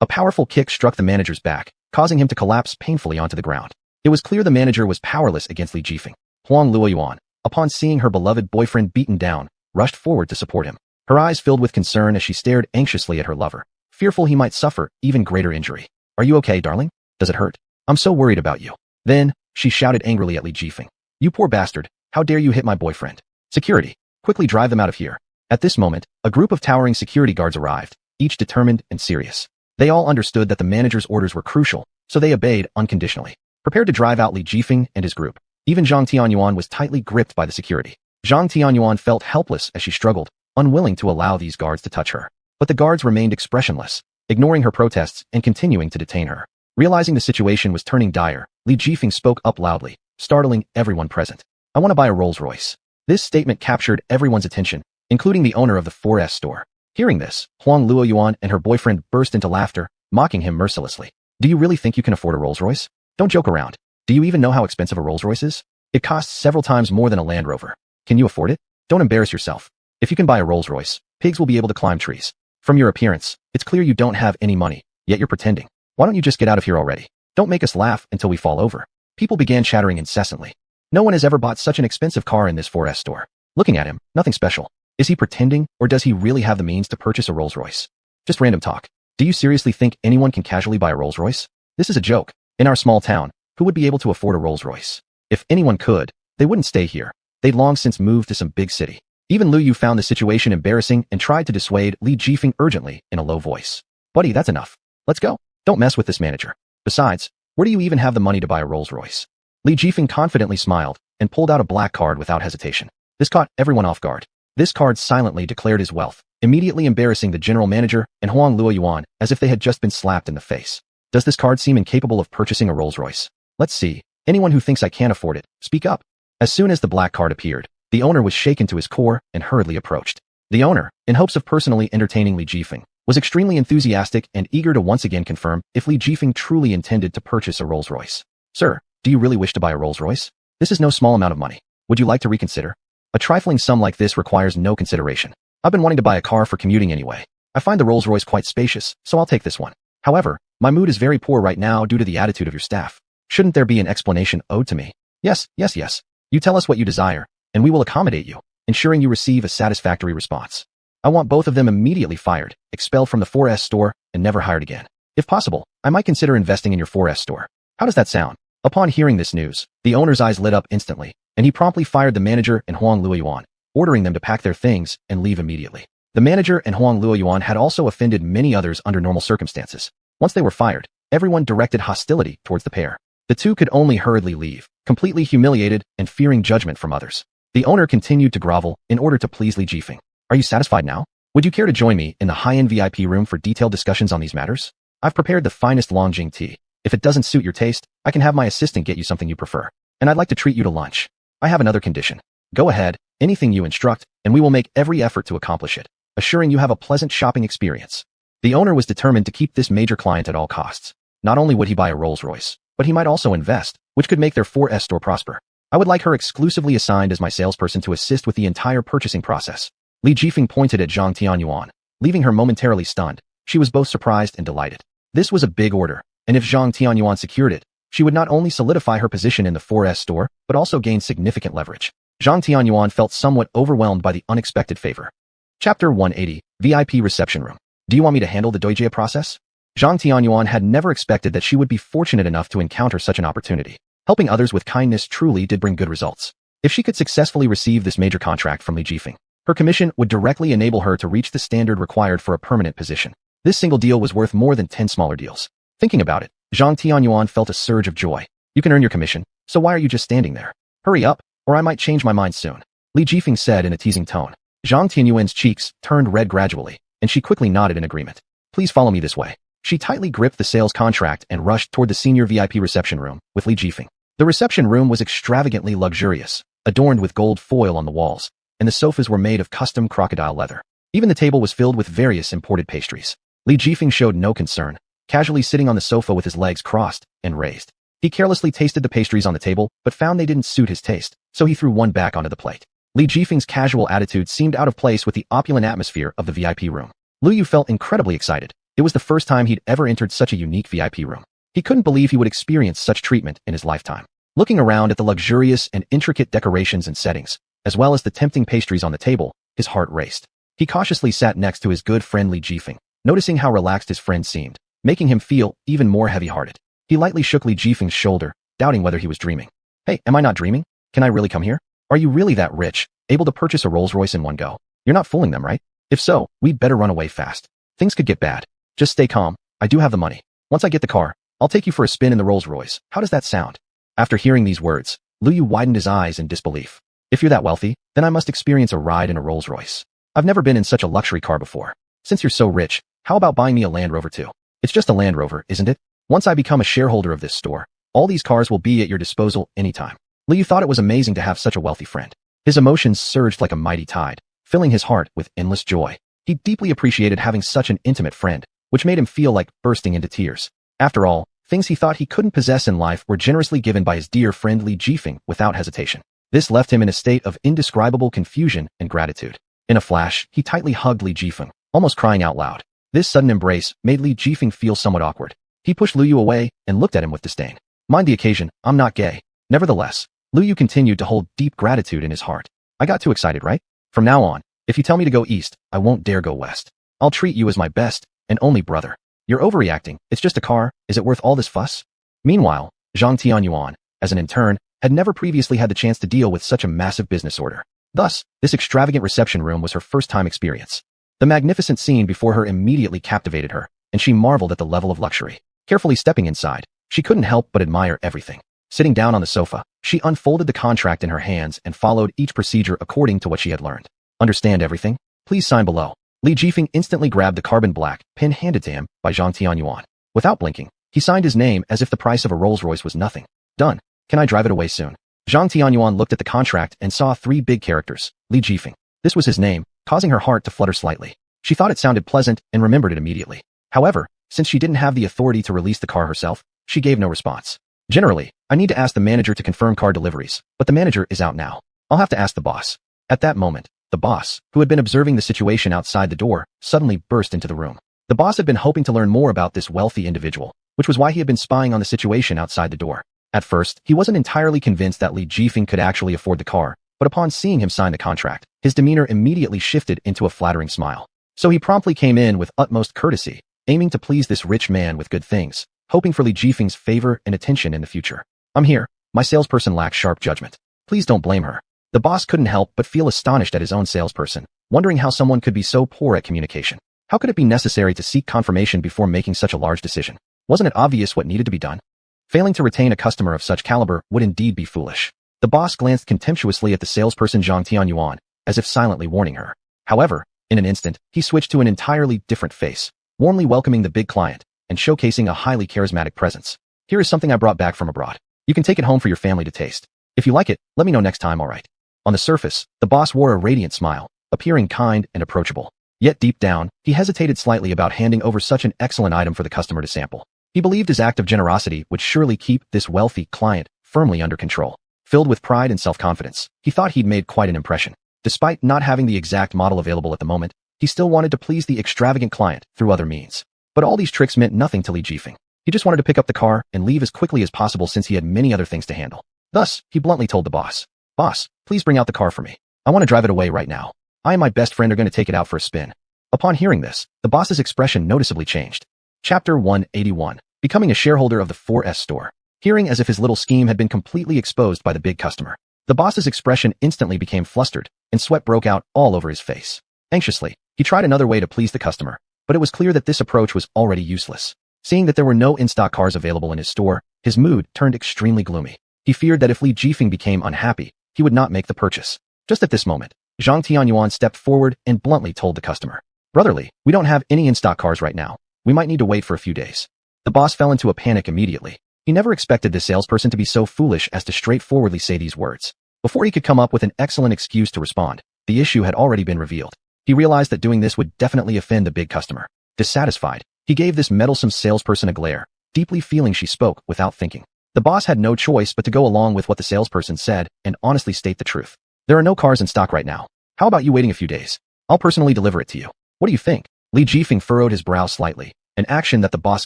[SPEAKER 1] A powerful kick struck the manager's back, causing him to collapse painfully onto the ground. It was clear the manager was powerless against Li Jifeng. Huang Luoyuan, upon seeing her beloved boyfriend beaten down, rushed forward to support him. Her eyes filled with concern as she stared anxiously at her lover, fearful he might suffer even greater injury. "Are you okay, darling? Does it hurt? I'm so worried about you." Then, she shouted angrily at Li Jifeng. "You poor bastard, how dare you hit my boyfriend? Security, quickly drive them out of here." At this moment, a group of towering security guards arrived, each determined and serious. They all understood that the manager's orders were crucial, so they obeyed unconditionally, prepared to drive out Li Jifeng and his group. Even Zhang Tianyuan was tightly gripped by the security. Zhang Tianyuan felt helpless as she struggled, unwilling to allow these guards to touch her. But the guards remained expressionless, ignoring her protests and continuing to detain her. Realizing the situation was turning dire, Li Jifeng spoke up loudly, startling everyone present. "I want to buy a Rolls-Royce." This statement captured everyone's attention, including the owner of the 4S store. Hearing this, Huang Luoyuan and her boyfriend burst into laughter, mocking him mercilessly. "Do you really think you can afford a Rolls-Royce? Don't joke around. Do you even know how expensive a Rolls-Royce is? It costs several times more than a Land Rover. Can you afford it? Don't embarrass yourself. If you can buy a Rolls-Royce, pigs will be able to climb trees. From your appearance, it's clear you don't have any money, yet you're pretending. Why don't you just get out of here already? Don't make us laugh until we fall over." People began chattering incessantly. No one has ever bought such an expensive car in this 4S store. Looking at him, nothing special. Is he pretending, or does he really have the means to purchase a Rolls-Royce? Just random talk. Do you seriously think anyone can casually buy a Rolls-Royce? This is a joke. In our small town, who would be able to afford a Rolls-Royce? If anyone could, they wouldn't stay here. They'd long since moved to some big city. Even Lu Yu found the situation embarrassing and tried to dissuade Li Jifeng urgently in a low voice. "Buddy, that's enough. Let's go. Don't mess with this manager. Besides, where do you even have the money to buy a Rolls-Royce?" Li Jifeng confidently smiled and pulled out a black card without hesitation. This caught everyone off guard. This card silently declared his wealth, immediately embarrassing the general manager and Huang Luoyuan as if they had just been slapped in the face. Does this card seem incapable of purchasing a Rolls-Royce? Let's see. Anyone who thinks I can't afford it, speak up. As soon as the black card appeared, the owner was shaken to his core and hurriedly approached. The owner, in hopes of personally entertaining Li Jifeng, was extremely enthusiastic and eager to once again confirm if Li Jifeng truly intended to purchase a Rolls-Royce. "Sir, do you really wish to buy a Rolls-Royce? This is no small amount of money. Would you like to reconsider? A trifling sum like this requires no consideration. I've been wanting to buy a car for commuting anyway. I find the Rolls-Royce quite spacious, so I'll take this one. However, my mood is very poor right now due to the attitude of your staff. Shouldn't there be an explanation owed to me?" Yes. You tell us what you desire, and we will accommodate you, ensuring you receive a satisfactory response. I want both of them immediately fired, expelled from the 4S store, and never hired again. If possible, I might consider investing in your 4S store. How does that sound?" Upon hearing this news, the owner's eyes lit up instantly, and he promptly fired the manager and Huang Luoyuan, ordering them to pack their things and leave immediately. The manager and Huang Luoyuan had also offended many others under normal circumstances. Once they were fired, everyone directed hostility towards the pair. The two could only hurriedly leave, completely humiliated and fearing judgment from others. The owner continued to grovel in order to please Li Jifeng. "Are you satisfied now? Would you care to join me in the high-end VIP room for detailed discussions on these matters? I've prepared the finest Longjing tea. If it doesn't suit your taste, I can have my assistant get you something you prefer. And I'd like to treat you to lunch. I have another condition. Go ahead, anything you instruct, and we will make every effort to accomplish it, assuring you have a pleasant shopping experience." The owner was determined to keep this major client at all costs. Not only would he buy a Rolls-Royce, but he might also invest, which could make their 4S store prosper. "I would like her exclusively assigned as my salesperson to assist with the entire purchasing process." Li Jifeng pointed at Zhang Tianyuan, leaving her momentarily stunned. She was both surprised and delighted. This was a big order, and if Zhang Tianyuan secured it, She would not only solidify her position in the 4S store, but also gain significant leverage. Zhang Tianyuan felt somewhat overwhelmed by the unexpected favor. Chapter 180, VIP Reception Room. Do you want me to handle the doujia process? Zhang Tianyuan had never expected that she would be fortunate enough to encounter such an opportunity. Helping others with kindness truly did bring good results. If she could successfully receive this major contract from Li Jifeng, her commission would directly enable her to reach the standard required for a permanent position. This single deal was worth more than 10 smaller deals. Thinking about it, Zhang Tianyuan felt a surge of joy. You can earn your commission, so why are you just standing there? Hurry up, or I might change my mind soon. Li Jifeng said in a teasing tone. Zhang Tianyuan's cheeks turned red gradually, and she quickly nodded in agreement. Please follow me this way. She tightly gripped the sales contract and rushed toward the senior VIP reception room with Li Jifeng. The reception room was extravagantly luxurious, adorned with gold foil on the walls, and the sofas were made of custom crocodile leather. Even the table was filled with various imported pastries. Li Jifeng showed no concern, casually sitting on the sofa with his legs crossed and raised. He carelessly tasted the pastries on the table, but found they didn't suit his taste, so he threw one back onto the plate. Li Jifeng's casual attitude seemed out of place with the opulent atmosphere of the VIP room. Lu Yu felt incredibly excited. It was the first time he'd ever entered such a unique VIP room. He couldn't believe he would experience such treatment in his lifetime. Looking around at the luxurious and intricate decorations and settings, as well as the tempting pastries on the table, his heart raced. He cautiously sat next to his good friend Li Jifeng, noticing how relaxed his friend seemed, making him feel even more heavy-hearted. He lightly shook Li Jifeng's shoulder, doubting whether he was dreaming. Hey, am I not dreaming? Can I really come here? Are you really that rich, able to purchase a Rolls-Royce in one go? You're not fooling them, right? If so, we'd better run away fast. Things could get bad. Just stay calm. I do have the money. Once I get the car, I'll take you for a spin in the Rolls-Royce. How does that sound? After hearing these words, Lu Yu widened his eyes in disbelief. If you're that wealthy, then I must experience a ride in a Rolls-Royce. I've never been in such a luxury car before. Since you're so rich, how about buying me a Land Rover too? It's just a Land Rover, isn't it? Once I become a shareholder of this store, all these cars will be at your disposal anytime. Lu Yu thought it was amazing to have such a wealthy friend. His emotions surged like a mighty tide, filling his heart with endless joy. He deeply appreciated having such an intimate friend, which made him feel like bursting into tears. After all, things he thought he couldn't possess in life were generously given by his dear friend Li Jifeng without hesitation. This left him in a state of indescribable confusion and gratitude. In a flash, he tightly hugged Li Jifeng, almost crying out loud. This sudden embrace made Li Jifeng feel somewhat awkward. He pushed Lu Yu away and looked at him with disdain. Mind the occasion, I'm not gay. Nevertheless, Lu Yu continued to hold deep gratitude in his heart. I got too excited, right? From now on, if you tell me to go east, I won't dare go west. I'll treat you as my best and only brother. You're overreacting. It's just a car. Is it worth all this fuss? Meanwhile, Zhang Tianyuan, as an intern, had never previously had the chance to deal with such a massive business order. Thus, this extravagant reception room was her first-time experience. The magnificent scene before her immediately captivated her, and she marveled at the level of luxury. Carefully stepping inside, she couldn't help but admire everything. Sitting down on the sofa, she unfolded the contract in her hands and followed each procedure according to what she had learned. Understand everything? Please sign below. Li Jifeng instantly grabbed the carbon black pen handed to him by Zhang Tianyuan. Without blinking, he signed his name as if the price of a Rolls-Royce was nothing. Done. Can I drive it away soon? Zhang Tianyuan looked at the contract and saw 3 big characters, Li Jifeng. This was his name, causing her heart to flutter slightly. She thought it sounded pleasant and remembered it immediately. However, since she didn't have the authority to release the car herself, she gave no response. Generally, I need to ask the manager to confirm car deliveries, but the manager is out now. I'll have to ask the boss. At that moment, the boss, who had been observing the situation outside the door, suddenly burst into the room. The boss had been hoping to learn more about this wealthy individual, which was why he had been spying on the situation outside the door. At first, he wasn't entirely convinced that Li Jifeng could actually afford the car, but upon seeing him sign the contract, his demeanor immediately shifted into a flattering smile. So he promptly came in with utmost courtesy, aiming to please this rich man with good things, hoping for Li Jifeng's favor and attention in the future. I'm here. My salesperson lacks sharp judgment. Please don't blame her. The boss couldn't help but feel astonished at his own salesperson, wondering how someone could be so poor at communication. How could it be necessary to seek confirmation before making such a large decision? Wasn't it obvious what needed to be done? Failing to retain a customer of such caliber would indeed be foolish. The boss glanced contemptuously at the salesperson Zhang Tianyuan, as if silently warning her. However, in an instant, he switched to an entirely different face, warmly welcoming the big client and showcasing a highly charismatic presence. Here is something I brought back from abroad. You can take it home for your family to taste. If you like it, let me know next time, alright? On the surface, the boss wore a radiant smile, appearing kind and approachable. Yet deep down, he hesitated slightly about handing over such an excellent item for the customer to sample. He believed his act of generosity would surely keep this wealthy client firmly under control. Filled with pride and self-confidence, he thought he'd made quite an impression. Despite not having the exact model available at the moment, he still wanted to please the extravagant client through other means. But all these tricks meant nothing to Li Jifeng. He just wanted to pick up the car and leave as quickly as possible since he had many other things to handle. Thus, he bluntly told the boss, "Boss, please bring out the car for me. I want to drive it away right now. I and my best friend are going to take it out for a spin." Upon hearing this, the boss's expression noticeably changed. Chapter 181. Becoming a shareholder of the 4S store. Hearing as if his little scheme had been completely exposed by the big customer, the boss's expression instantly became flustered, and sweat broke out all over his face. Anxiously, he tried another way to please the customer, but it was clear that this approach was already useless. Seeing that there were no in-stock cars available in his store, his mood turned extremely gloomy. He feared that if Li Jifeng became unhappy, he would not make the purchase. Just at this moment, Zhang Tianyuan stepped forward and bluntly told the customer, "Brotherly, we don't have any in-stock cars right now. We might need to wait for a few days." The boss fell into a panic immediately. He never expected this salesperson to be so foolish as to straightforwardly say these words. Before he could come up with an excellent excuse to respond, the issue had already been revealed. He realized that doing this would definitely offend the big customer. Dissatisfied, he gave this meddlesome salesperson a glare, deeply feeling she spoke without thinking. The boss had no choice but to go along with what the salesperson said and honestly state the truth. "There are no cars in stock right now. How about you waiting a few days? I'll personally deliver it to you. What do you think?" Li Jifeng furrowed his brow slightly, an action that the boss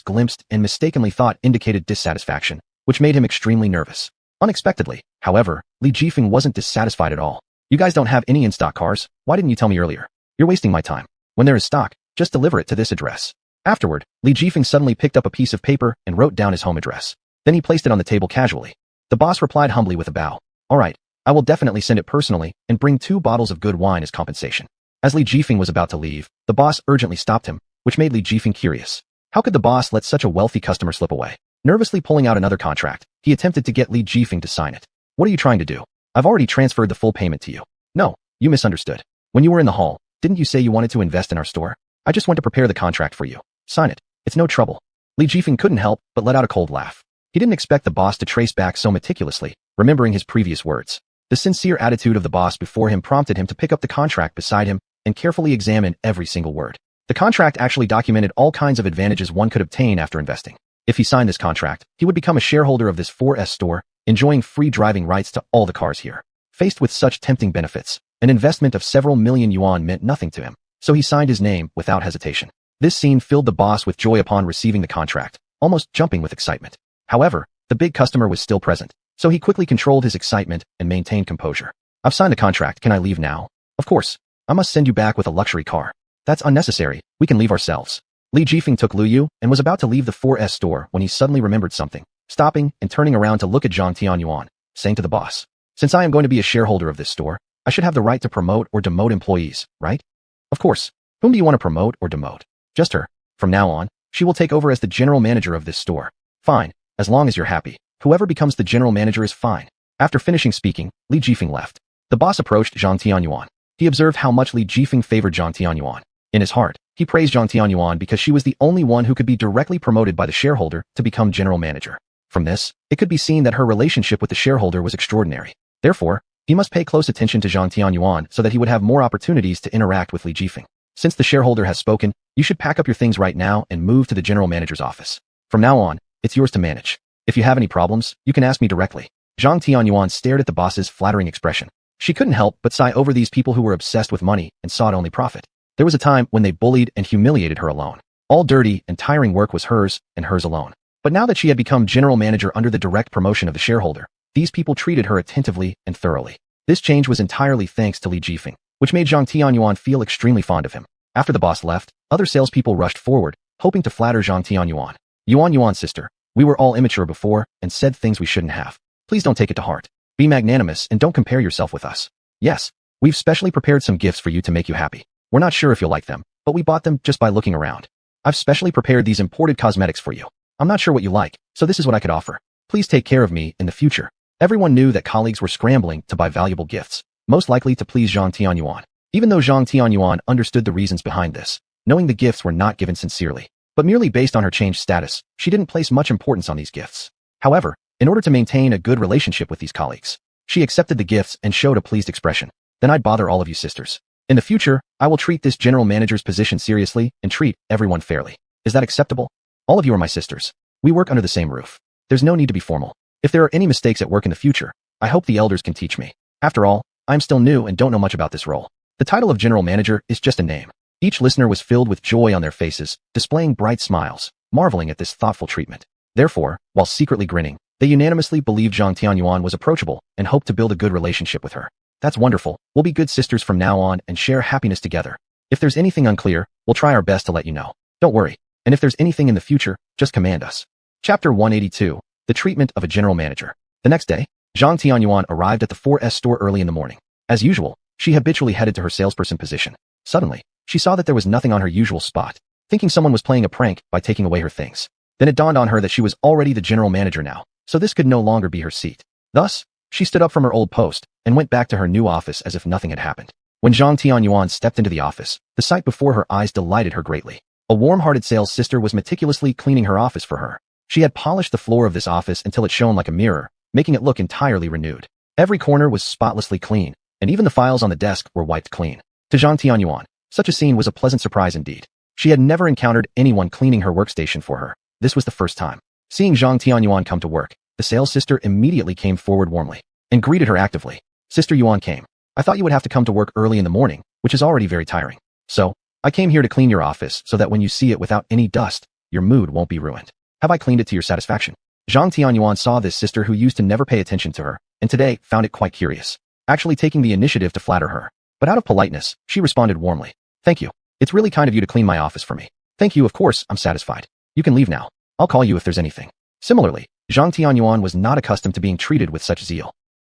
[SPEAKER 1] glimpsed and mistakenly thought indicated dissatisfaction, which made him extremely nervous. Unexpectedly, however, Li Jifeng wasn't dissatisfied at all. "You guys don't have any in-stock cars. Why didn't you tell me earlier? You're wasting my time. When there is stock, just deliver it to this address." Afterward, Li Jifeng suddenly picked up a piece of paper and wrote down his home address. Then he placed it on the table casually. The boss replied humbly with a bow. "All right, I will definitely send it personally and bring 2 bottles of good wine as compensation." As Li Jifeng was about to leave, the boss urgently stopped him, which made Li Jifeng curious. How could the boss let such a wealthy customer slip away? Nervously pulling out another contract, he attempted to get Li Jifeng to sign it. "What are you trying to do? I've already transferred the full payment to you." "No, you misunderstood. When you were in the hall, didn't you say you wanted to invest in our store? I just went to prepare the contract for you. Sign it. It's no trouble." Li Jifeng couldn't help but let out a cold laugh. He didn't expect the boss to trace back so meticulously, remembering his previous words. The sincere attitude of the boss before him prompted him to pick up the contract beside him and carefully examine every single word. The contract actually documented all kinds of advantages one could obtain after investing. If he signed this contract, he would become a shareholder of this 4S store, enjoying free driving rights to all the cars here. Faced with such tempting benefits, an investment of several million yuan meant nothing to him, so he signed his name without hesitation. This scene filled the boss with joy upon receiving the contract, almost jumping with excitement. However, the big customer was still present, so he quickly controlled his excitement and maintained composure. "I've signed the contract, can I leave now?" "Of course. I must send you back with a luxury car." "That's unnecessary, we can leave ourselves." Li Jifeng took Lu Yu and was about to leave the 4S store when he suddenly remembered something, stopping and turning around to look at Zhang Tianyuan, saying to the boss, "Since I am going to be a shareholder of this store, I should have the right to promote or demote employees, right?" "Of course. Whom do you want to promote or demote?" "Just her. From now on, she will take over as the general manager of this store." "Fine, as long as you're happy. Whoever becomes the general manager is fine." After finishing speaking, Li Jifeng left. The boss approached Zhang Tianyuan. He observed how much Li Jifeng favored Zhang Tianyuan. In his heart, he praised Zhang Tianyuan because she was the only one who could be directly promoted by the shareholder to become general manager. From this, it could be seen that her relationship with the shareholder was extraordinary. Therefore, he must pay close attention to Zhang Tianyuan so that he would have more opportunities to interact with Li Jifeng. "Since the shareholder has spoken, you should pack up your things right now and move to the general manager's office. From now on, it's yours to manage. If you have any problems, you can ask me directly." Zhang Tianyuan stared at the boss's flattering expression. She couldn't help but sigh over these people who were obsessed with money and sought only profit. There was a time when they bullied and humiliated her alone. All dirty and tiring work was hers and hers alone. But now that she had become general manager under the direct promotion of the shareholder, these people treated her attentively and thoroughly. This change was entirely thanks to Li Jifeng, which made Zhang Tianyuan feel extremely fond of him. After the boss left, other salespeople rushed forward, hoping to flatter Zhang Tianyuan. Yuan, sister, we were all immature before and said things we shouldn't have. Please don't take it to heart. Be magnanimous and don't compare yourself with us. Yes, we've specially prepared some gifts for you to make you happy. We're not sure if you'll like them, but we bought them just by looking around. I've specially prepared these imported cosmetics for you. I'm not sure what you like, so this is what I could offer. Please take care of me in the future." Everyone knew that colleagues were scrambling to buy valuable gifts, most likely to please Zhang Tianyuan. Even though Zhang Tianyuan understood the reasons behind this, knowing the gifts were not given sincerely, but merely based on her changed status, she didn't place much importance on these gifts. However, in order to maintain a good relationship with these colleagues, she accepted the gifts and showed a pleased expression. "Then I'd bother all of you sisters. In the future, I will treat this general manager's position seriously and treat everyone fairly. Is that acceptable? All of you are my sisters. We work under the same roof. There's no need to be formal. If there are any mistakes at work in the future, I hope the elders can teach me. After all, I'm still new and don't know much about this role. The title of general manager is just a name." Each listener was filled with joy on their faces, displaying bright smiles. marveling at this thoughtful treatment. Therefore, while secretly grinning, they unanimously believed Zhang Tianyuan was approachable and hoped to build a good relationship with her. That's wonderful. We'll be good sisters from now on and share happiness together. If there's anything unclear, we'll try our best to let you know. Don't worry. And if there's anything in the future, just command us. Chapter 182. The Treatment of a General Manager. The next day, Zhang Tianyuan arrived at the 4S store early in the morning. As usual, she habitually headed to her salesperson position. Suddenly, she saw that there was nothing on her usual spot, thinking someone was playing a prank by taking away her things. Then it dawned on her that she was already the general manager now, so this could no longer be her seat. Thus, she stood up from her old post and went back to her new office as if nothing had happened. When Zhang Tianyuan stepped into the office, the sight before her eyes delighted her greatly. A warm-hearted sales sister was meticulously cleaning her office for her. She had polished the floor of this office until it shone like a mirror, making it look entirely renewed. Every corner was spotlessly clean, and even the files on the desk were wiped clean. To Zhang Tianyuan, such a scene was a pleasant surprise indeed. She had never encountered anyone cleaning her workstation for her. This was the first time. Seeing Zhang Tianyuan come to work, the sales sister immediately came forward warmly and greeted her actively. Sister Yuan came. I thought you would have to come to work early in the morning, which is already very tiring. So, I came here to clean your office so that when you see it without any dust, your mood won't be ruined. Have I cleaned it to your satisfaction? Zhang Tianyuan saw this sister who used to never pay attention to her, and today found it quite curious, actually taking the initiative to flatter her. But out of politeness, she responded warmly. Thank you. It's really kind of you to clean my office for me. Thank you, of course, I'm satisfied. You can leave now. I'll call you if there's anything. Similarly, Zhang Tianyuan was not accustomed to being treated with such zeal.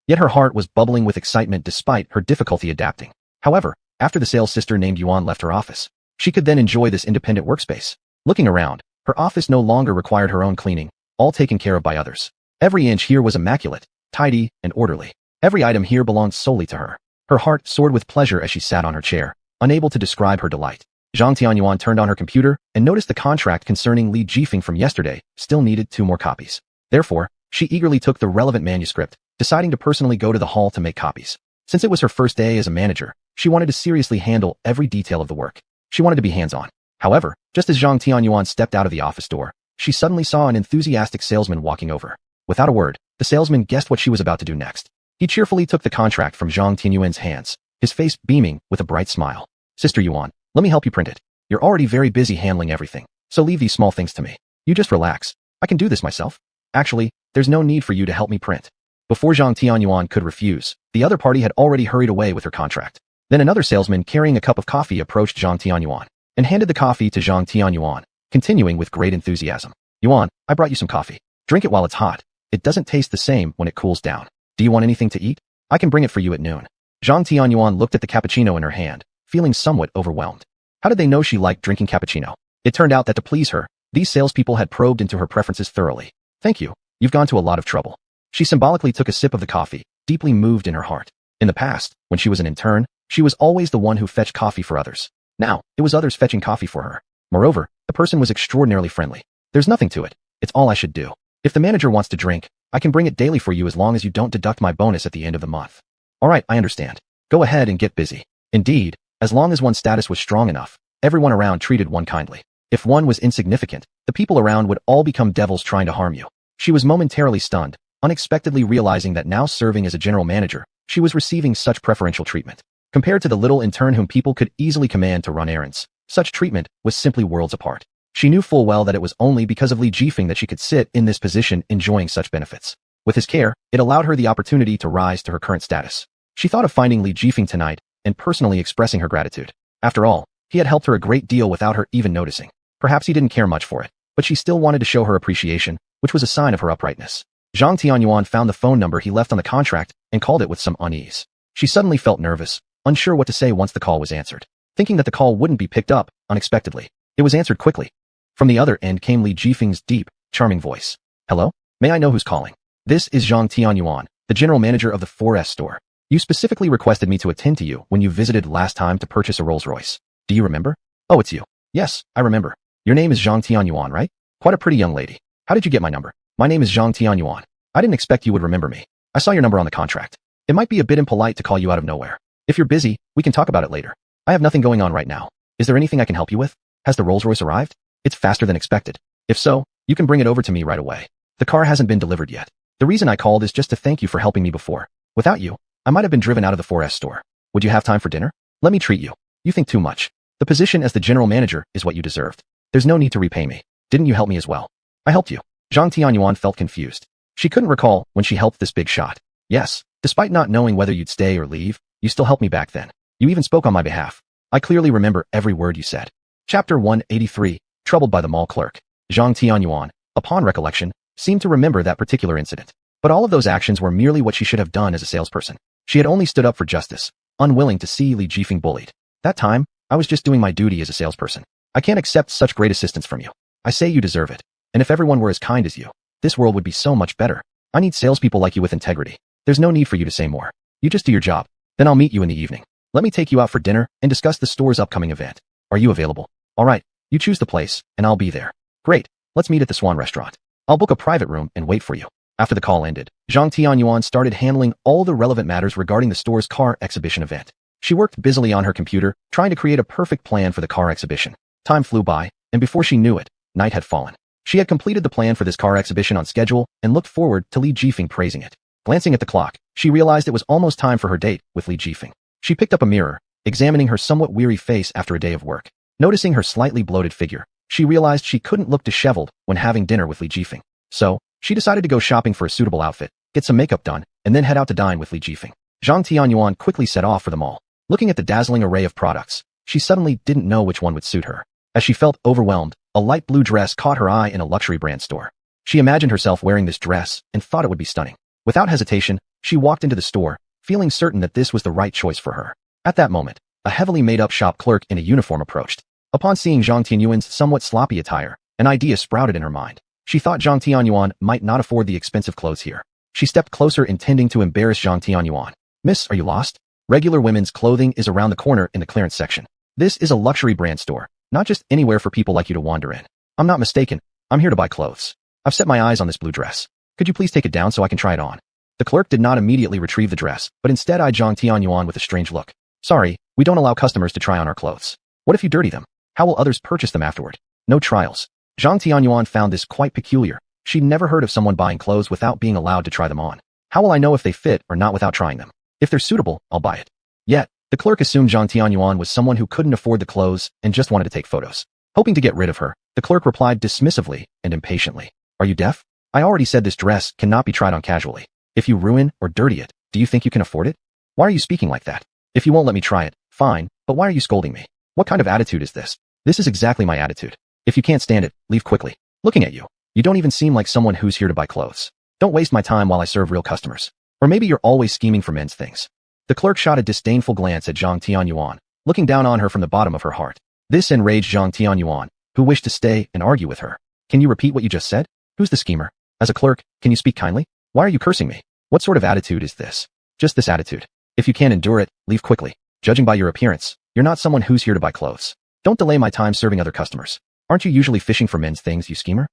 [SPEAKER 1] Yet her heart was bubbling with excitement despite her difficulty adapting. However, after the sales sister named Yuan left her office, she could then enjoy this independent workspace. Looking around, her office no longer required her own cleaning, all taken care of by others. Every inch here was immaculate, tidy, and orderly. Every item here belonged solely to her. Her heart soared with pleasure as she sat on her chair, unable to describe her delight. Zhang Tianyuan turned on her computer and noticed the contract concerning Li Jifeng from yesterday still needed 2 more copies. Therefore, she eagerly took the relevant manuscript, deciding to personally go to the hall to make copies. Since it was her first day as a manager, she wanted to seriously handle every detail of the work. She wanted to be hands-on. However, just as Zhang Tianyuan stepped out of the office door, she suddenly saw an enthusiastic salesman walking over. Without a word, the salesman guessed what she was about to do next. He cheerfully took the contract from Zhang Tianyuan's hands, his face beaming with a bright smile. Sister Yuan, let me help you print it. You're already very busy handling everything, so leave these small things to me. You just relax. I can do this myself. Actually, there's no need for you to help me print. Before Zhang Tianyuan could refuse, the other party had already hurried away with her contract. Then another salesman carrying a cup of coffee approached Zhang Tianyuan and handed the coffee to Zhang Tianyuan, continuing with great enthusiasm. Yuan, I brought you some coffee. Drink it while it's hot. It doesn't taste the same when it cools down. Do you want anything to eat? I can bring it for you at noon. Zhang Tianyuan looked at the cappuccino in her hand, feeling somewhat overwhelmed. How did they know she liked drinking cappuccino? It turned out that to please her, these salespeople had probed into her preferences thoroughly. Thank you. You've gone to a lot of trouble. She symbolically took a sip of the coffee, deeply moved in her heart. In the past, when she was an intern, she was always the one who fetched coffee for others. Now, it was others fetching coffee for her. Moreover, the person was extraordinarily friendly. There's nothing to it. It's all I should do. If the manager wants to drink, I can bring it daily for you as long as you don't deduct my bonus at the end of the month. All right, I understand. Go ahead and get busy. Indeed, as long as one's status was strong enough, everyone around treated one kindly. If one was insignificant, the people around would all become devils trying to harm you. She was momentarily stunned, unexpectedly realizing that now serving as a general manager, she was receiving such preferential treatment. Compared to the little intern whom people could easily command to run errands, such treatment was simply worlds apart. She knew full well that it was only because of Li Jifeng that she could sit in this position enjoying such benefits. With his care, it allowed her the opportunity to rise to her current status. She thought of finding Li Jifeng tonight and personally expressing her gratitude. After all, he had helped her a great deal without her even noticing. Perhaps he didn't care much for it, but she still wanted to show her appreciation, which was a sign of her uprightness. Zhang Tianyuan found the phone number he left on the contract and called it with some unease. She suddenly felt nervous, unsure what to say once the call was answered. Thinking that the call wouldn't be picked up, unexpectedly, it was answered quickly. From the other end came Li Jifeng's deep, charming voice. Hello? May I know who's calling? This is Zhang Tianyuan, the general manager of the 4S store. You specifically requested me to attend to you when you visited last time to purchase a Rolls-Royce. Do you remember? Oh, it's you. Yes, I remember. Your name is Zhang Tianyuan, right? Quite a pretty young lady. How did you get my number? My name is Zhang Tianyuan. I didn't expect you would remember me. I saw your number on the contract. It might be a bit impolite to call you out of nowhere. If you're busy, we can talk about it later. I have nothing going on right now. Is there anything I can help you with? Has the Rolls-Royce arrived? It's faster than expected. If so, you can bring it over to me right away. The car hasn't been delivered yet. The reason I called is just to thank you for helping me before. Without you, I might have been driven out of the 4S store. Would you have time for dinner? Let me treat you. You think too much. The position as the general manager is what you deserved. There's no need to repay me. Didn't you help me as well? I helped you. Zhang Tianyuan felt confused. She couldn't recall when she helped this big shot. Yes, despite not knowing whether you'd stay or leave, you still helped me back then. You even spoke on my behalf. I clearly remember every word you said. Chapter 183, Troubled by the Mall Clerk. Zhang Tianyuan, upon recollection, seemed to remember that particular incident. But all of those actions were merely what she should have done as a salesperson. She had only stood up for justice, unwilling to see Li Jifeng bullied. That time, I was just doing my duty as a salesperson. I can't accept such great assistance from you. I say you deserve it. And if everyone were as kind as you, this world would be so much better. I need salespeople like you with integrity. There's no need for you to say more. You just do your job. Then I'll meet you in the evening. Let me take you out for dinner and discuss the store's upcoming event. Are you available? All right. You choose the place, and I'll be there. Great. Let's meet at the Swan restaurant. I'll book a private room and wait for you. After the call ended, Zhang Tianyuan started handling all the relevant matters regarding the store's car exhibition event. She worked busily on her computer, trying to create a perfect plan for the car exhibition. Time flew by, and before she knew it, night had fallen. She had completed the plan for this car exhibition on schedule and looked forward to Li Jifeng praising it. Glancing at the clock, she realized it was almost time for her date with Li Jifeng. She picked up a mirror, examining her somewhat weary face after a day of work. Noticing her slightly bloated figure, she realized she couldn't look disheveled when having dinner with Li Jifeng. So, she decided to go shopping for a suitable outfit, get some makeup done, and then head out to dine with Li Jifeng. Zhang Tianyuan quickly set off for the mall. Looking at the dazzling array of products, she suddenly didn't know which one would suit her. As she felt overwhelmed, a light blue dress caught her eye in a luxury brand store. She imagined herself wearing this dress and thought it would be stunning. Without hesitation, she walked into the store, feeling certain that this was the right choice for her. At that moment, a heavily made-up shop clerk in a uniform approached. Upon seeing Zhang Tianyuan's somewhat sloppy attire, an idea sprouted in her mind. She thought Zhang Tianyuan might not afford the expensive clothes here. She stepped closer intending to embarrass Zhang Tianyuan. Miss, are you lost? Regular women's clothing is around the corner in the clearance section. This is a luxury brand store, not just anywhere for people like you to wander in. I'm not mistaken. I'm here to buy clothes. I've set my eyes on this blue dress. Could you please take it down so I can try it on? The clerk did not immediately retrieve the dress, but instead eyed Zhang Tianyuan with a strange look. Sorry, we don't allow customers to try on our clothes. What if you dirty them? How will others purchase them afterward? No trials. Zhang Tianyuan found this quite peculiar. She'd never heard of someone buying clothes without being allowed to try them on. How will I know if they fit or not without trying them? If they're suitable, I'll buy it. Yet, the clerk assumed Zhang Tianyuan was someone who couldn't afford the clothes and just wanted to take photos. Hoping to get rid of her, the clerk replied dismissively and impatiently. Are you deaf? I already said this dress cannot be tried on casually. If you ruin or dirty it, do you think you can afford it? Why are you speaking like that? If you won't let me try it, fine, but why are you scolding me? What kind of attitude is this? This is exactly my attitude. If you can't stand it, leave quickly. Looking at you, you don't even seem like someone who's here to buy clothes. Don't waste my time while I serve real customers. Or maybe you're always scheming for men's things. The clerk shot a disdainful glance at Zhang Tianyuan, looking down on her from the bottom of her heart. This enraged Zhang Tianyuan, who wished to stay and argue with her. Can you repeat what you just said? Who's the schemer? As a clerk, can you speak kindly? Why are you cursing me? What sort of attitude is this? Just this attitude. If you can't endure it, leave quickly. Judging by your appearance, you're not someone who's here to buy clothes. Don't delay my time serving other customers. Aren't you usually fishing for men's things, you schemer?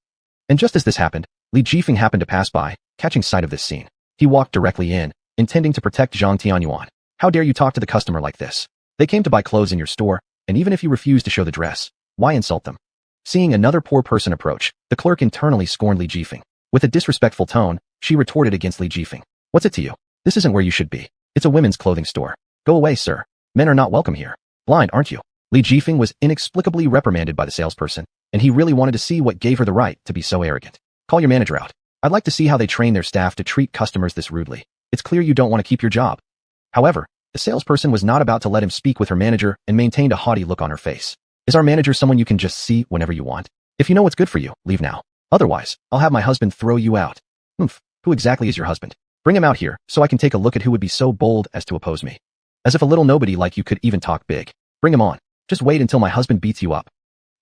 [SPEAKER 1] And just as this happened, Li Jifeng happened to pass by, catching sight of this scene. He walked directly in, intending to protect Zhang Tianyuan. How dare you talk to the customer like this? They came to buy clothes in your store, and even if you refuse to show the dress, why insult them? Seeing another poor person approach, the clerk internally scorned Li Jifeng. With a disrespectful tone, she retorted against Li Jifeng. What's it to you? This isn't where you should be. It's a women's clothing store. Go away, sir. Men are not welcome here. Blind, aren't you? Li Jifeng was inexplicably reprimanded by the salesperson, and he really wanted to see what gave her the right to be so arrogant. Call your manager out. I'd like to see how they train their staff to treat customers this rudely. It's clear you don't want to keep your job. However, the salesperson was not about to let him speak with her manager and maintained a haughty look on her face. Is our manager someone you can just see whenever you want? If you know what's good for you, leave now. Otherwise, I'll have my husband throw you out. Who exactly is your husband? Bring him out here, so I can take a look at who would be so bold as to oppose me. As if a little nobody like you could even talk big. Bring him on. Just wait until my husband beats you up.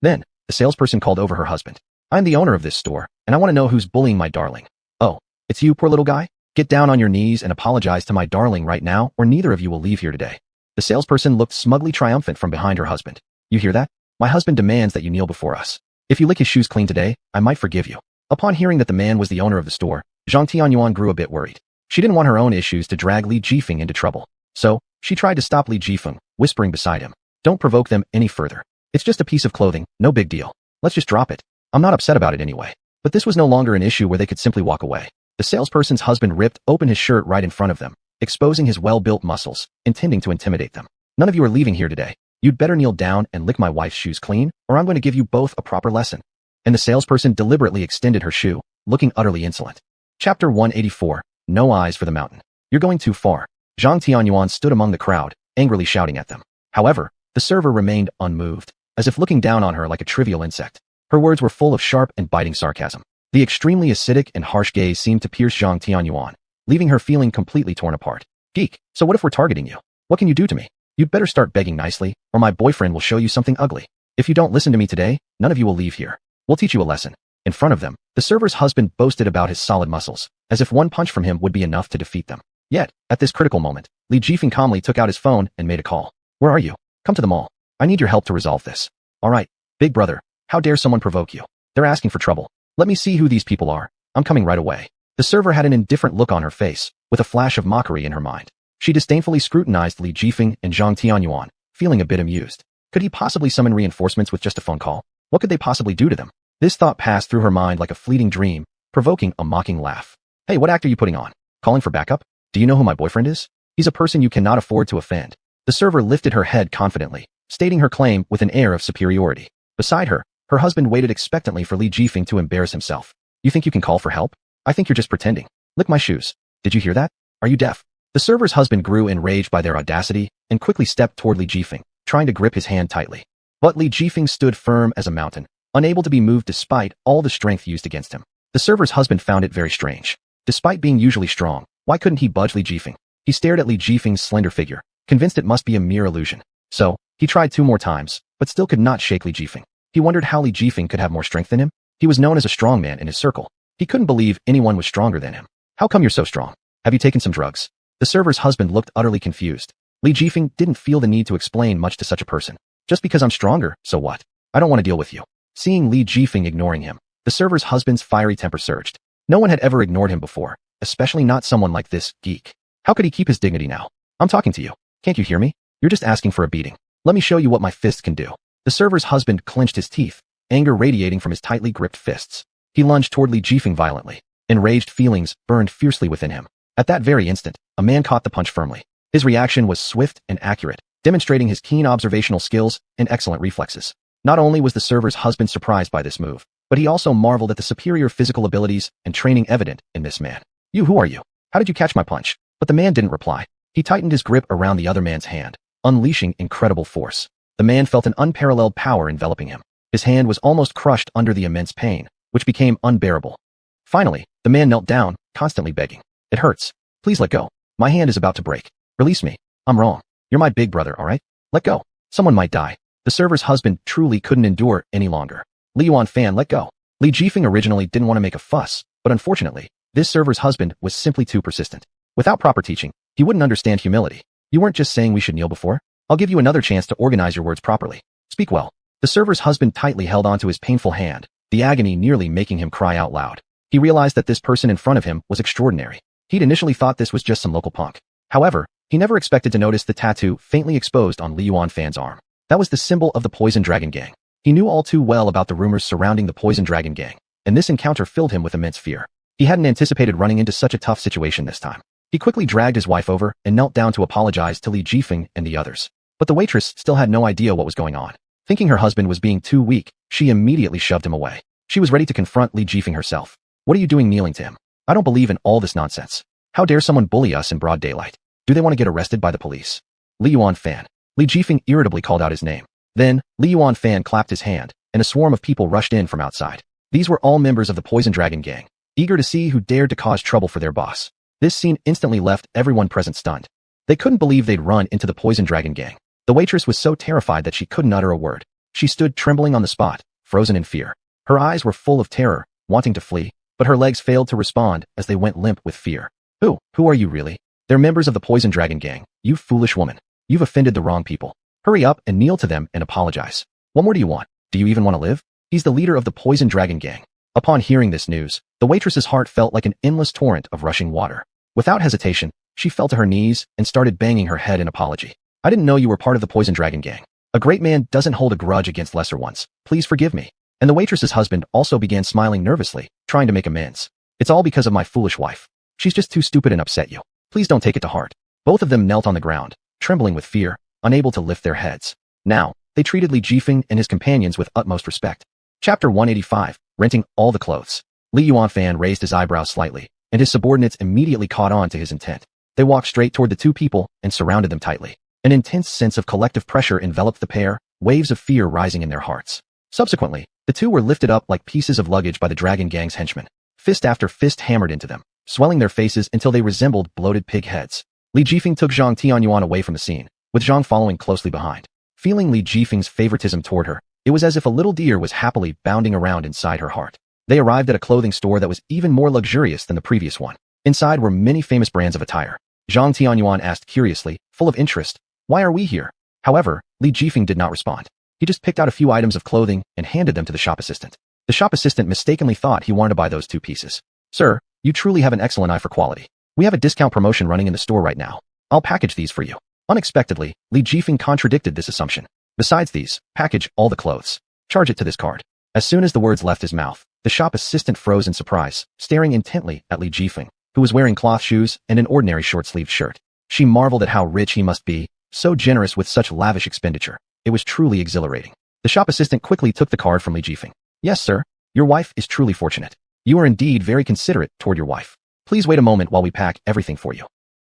[SPEAKER 1] Then, the salesperson called over her husband. I'm the owner of this store, and I want to know who's bullying my darling. Oh, it's you, poor little guy? Get down on your knees and apologize to my darling right now, or neither of you will leave here today. The salesperson looked smugly triumphant from behind her husband. You hear that? My husband demands that you kneel before us. If you lick his shoes clean today, I might forgive you. Upon hearing that the man was the owner of the store, Zhang Tianyuan grew a bit worried. She didn't want her own issues to drag Li Jifeng into trouble. So, she tried to stop Li Jifeng, whispering beside him. Don't provoke them any further. It's just a piece of clothing, no big deal. Let's just drop it. I'm not upset about it anyway. But this was no longer an issue where they could simply walk away. The salesperson's husband ripped open his shirt right in front of them, exposing his well-built muscles, intending to intimidate them. None of you are leaving here today. You'd better kneel down and lick my wife's shoes clean, or I'm going to give you both a proper lesson. and the salesperson deliberately extended her shoe, looking utterly insolent. Chapter 184, No Eyes for the Mountain. You're going too far. Zhang Tianyuan stood among the crowd, angrily shouting at them. However, the server remained unmoved, as if looking down on her like a trivial insect. Her words were full of sharp and biting sarcasm. The extremely acidic and harsh gaze seemed to pierce Zhang Tianyuan, leaving her feeling completely torn apart. Geek, so what if we're targeting you? What can you do to me? You'd better start begging nicely, or my boyfriend will show you something ugly. If you don't listen to me today, none of you will leave here. We'll teach you a lesson. In front of them, the server's husband boasted about his solid muscles, as if one punch from him would be enough to defeat them. Yet, at this critical moment, Li Jifeng calmly took out his phone and made a call. Where are you? Come to the mall. I need your help to resolve this. All right, big brother, how dare someone provoke you? They're asking for trouble. Let me see who these people are. I'm coming right away. The server had an indifferent look on her face, with a flash of mockery in her mind. She disdainfully scrutinized Li Jifeng and Zhang Tianyuan, feeling a bit amused. Could he possibly summon reinforcements with just a phone call? What could they possibly do to them? This thought passed through her mind like a fleeting dream, provoking a mocking laugh. Hey, what act are you putting on? Calling for backup? Do you know who my boyfriend is? He's a person you cannot afford to offend. The server lifted her head confidently, stating her claim with an air of superiority. Beside her, her husband waited expectantly for Li Jifeng to embarrass himself. You think you can call for help? I think you're just pretending. Lick my shoes. Did you hear that? Are you deaf? The server's husband grew enraged by their audacity and quickly stepped toward Li Jifeng, trying to grip his hand tightly. But Li Jifeng stood firm as a mountain, unable to be moved despite all the strength used against him. The server's husband found it very strange. Despite being usually strong, why couldn't he budge Li Jifeng? He stared at Li Jifeng's slender figure, convinced it must be a mere illusion. So, he tried 2 more times, but still could not shake Li Jifeng. He wondered how Li Jifeng could have more strength than him. He was known as a strong man in his circle. He couldn't believe anyone was stronger than him. How come you're so strong? Have you taken some drugs? The server's husband looked utterly confused. Li Jifeng didn't feel the need to explain much to such a person. Just because I'm stronger, so what? I don't want to deal with you. Seeing Li Jifeng ignoring him, the server's husband's fiery temper surged. No one had ever ignored him before, especially not someone like this geek. How could he keep his dignity now? I'm talking to you. Can't you hear me? You're just asking for a beating. Let me show you what my fists can do. The server's husband clenched his teeth, anger radiating from his tightly gripped fists. He lunged toward Li Jifeng violently. Enraged feelings burned fiercely within him. At that very instant, a man caught the punch firmly. His reaction was swift and accurate, demonstrating his keen observational skills and excellent reflexes. Not only was the server's husband surprised by this move, but he also marveled at the superior physical abilities and training evident in this man. Who are you? How did you catch my punch? But the man didn't reply. He tightened his grip around the other man's hand, unleashing incredible force. The man felt an unparalleled power enveloping him. His hand was almost crushed under the immense pain, which became unbearable. Finally, the man knelt down, constantly begging. It hurts. Please let go. My hand is about to break. Release me. I'm wrong. You're my big brother, all right? Let go. Someone might die. The server's husband truly couldn't endure any longer. Xuanhuan, let go. Li Jifeng originally didn't want to make a fuss, but unfortunately, this server's husband was simply too persistent. Without proper teaching, he wouldn't understand humility. You weren't just saying we should kneel before? I'll give you another chance to organize your words properly. Speak well. The server's husband tightly held onto his painful hand, the agony nearly making him cry out loud. He realized that this person in front of him was extraordinary. He'd initially thought this was just some local punk. However, he never expected to notice the tattoo faintly exposed on Xuanhuan's arm. That was the symbol of the Poison Dragon Gang. He knew all too well about the rumors surrounding the Poison Dragon Gang, and this encounter filled him with immense fear. He hadn't anticipated running into such a tough situation this time. He quickly dragged his wife over and knelt down to apologize to Li Jifeng and the others. But the waitress still had no idea what was going on. Thinking her husband was being too weak, she immediately shoved him away. She was ready to confront Li Jifeng herself. What are you doing kneeling to him? I don't believe in all this nonsense. How dare someone bully us in broad daylight? Do they want to get arrested by the police? Xuanhuan. Li Jifeng irritably called out his name. Then, Xuanhuan clapped his hand, and a swarm of people rushed in from outside. These were all members of the Poison Dragon Gang, eager to see who dared to cause trouble for their boss. This scene instantly left everyone present stunned. They couldn't believe they'd run into the Poison Dragon Gang. The waitress was so terrified that she couldn't utter a word. She stood trembling on the spot, frozen in fear. Her eyes were full of terror, wanting to flee, but her legs failed to respond as they went limp with fear. Who are you really? They're members of the Poison Dragon Gang. You foolish woman. You've offended the wrong people. Hurry up and kneel to them and apologize. What more do you want? Do you even want to live? He's the leader of the Poison Dragon Gang. Upon hearing this news, the waitress's heart felt like an endless torrent of rushing water. Without hesitation, she fell to her knees and started banging her head in apology. I didn't know you were part of the Poison Dragon Gang. A great man doesn't hold a grudge against lesser ones. Please forgive me. And the waitress's husband also began smiling nervously, trying to make amends. It's all because of my foolish wife. She's just too stupid and upset you. Please don't take it to heart. Both of them knelt on the ground, trembling with fear, unable to lift their heads. Now, they treated Li Jifeng and his companions with utmost respect. Chapter 185, Renting All the Clothes. Li Yuanfan raised his eyebrows slightly, and his subordinates immediately caught on to his intent. They walked straight toward the two people and surrounded them tightly. An intense sense of collective pressure enveloped the pair, waves of fear rising in their hearts. Subsequently, the two were lifted up like pieces of luggage by the Dragon Gang's henchmen. Fist after fist hammered into them, swelling their faces until they resembled bloated pig heads. Li Jifeng took Zhang Tianyuan away from the scene, with Zhang following closely behind. Feeling Li Jifeng's favoritism toward her, it was as if a little deer was happily bounding around inside her heart. They arrived at a clothing store that was even more luxurious than the previous one. Inside were many famous brands of attire. Zhang Tianyuan asked curiously, full of interest, "Why are we here?" However, Li Jifeng did not respond. He just picked out a few items of clothing and handed them to the shop assistant. The shop assistant mistakenly thought he wanted to buy those two pieces. "Sir, you truly have an excellent eye for quality. We have a discount promotion running in the store right now. I'll package these for you." Unexpectedly, Li Jifeng contradicted this assumption. "Besides these, package all the clothes. Charge it to this card." As soon as the words left his mouth, the shop assistant froze in surprise, staring intently at Li Jifeng, who was wearing cloth shoes and an ordinary short-sleeved shirt. She marveled at how rich he must be, so generous with such lavish expenditure. It was truly exhilarating. The shop assistant quickly took the card from Li Jifeng. "Yes, sir. Your wife is truly fortunate. You are indeed very considerate toward your wife. Please wait a moment while we pack everything for you."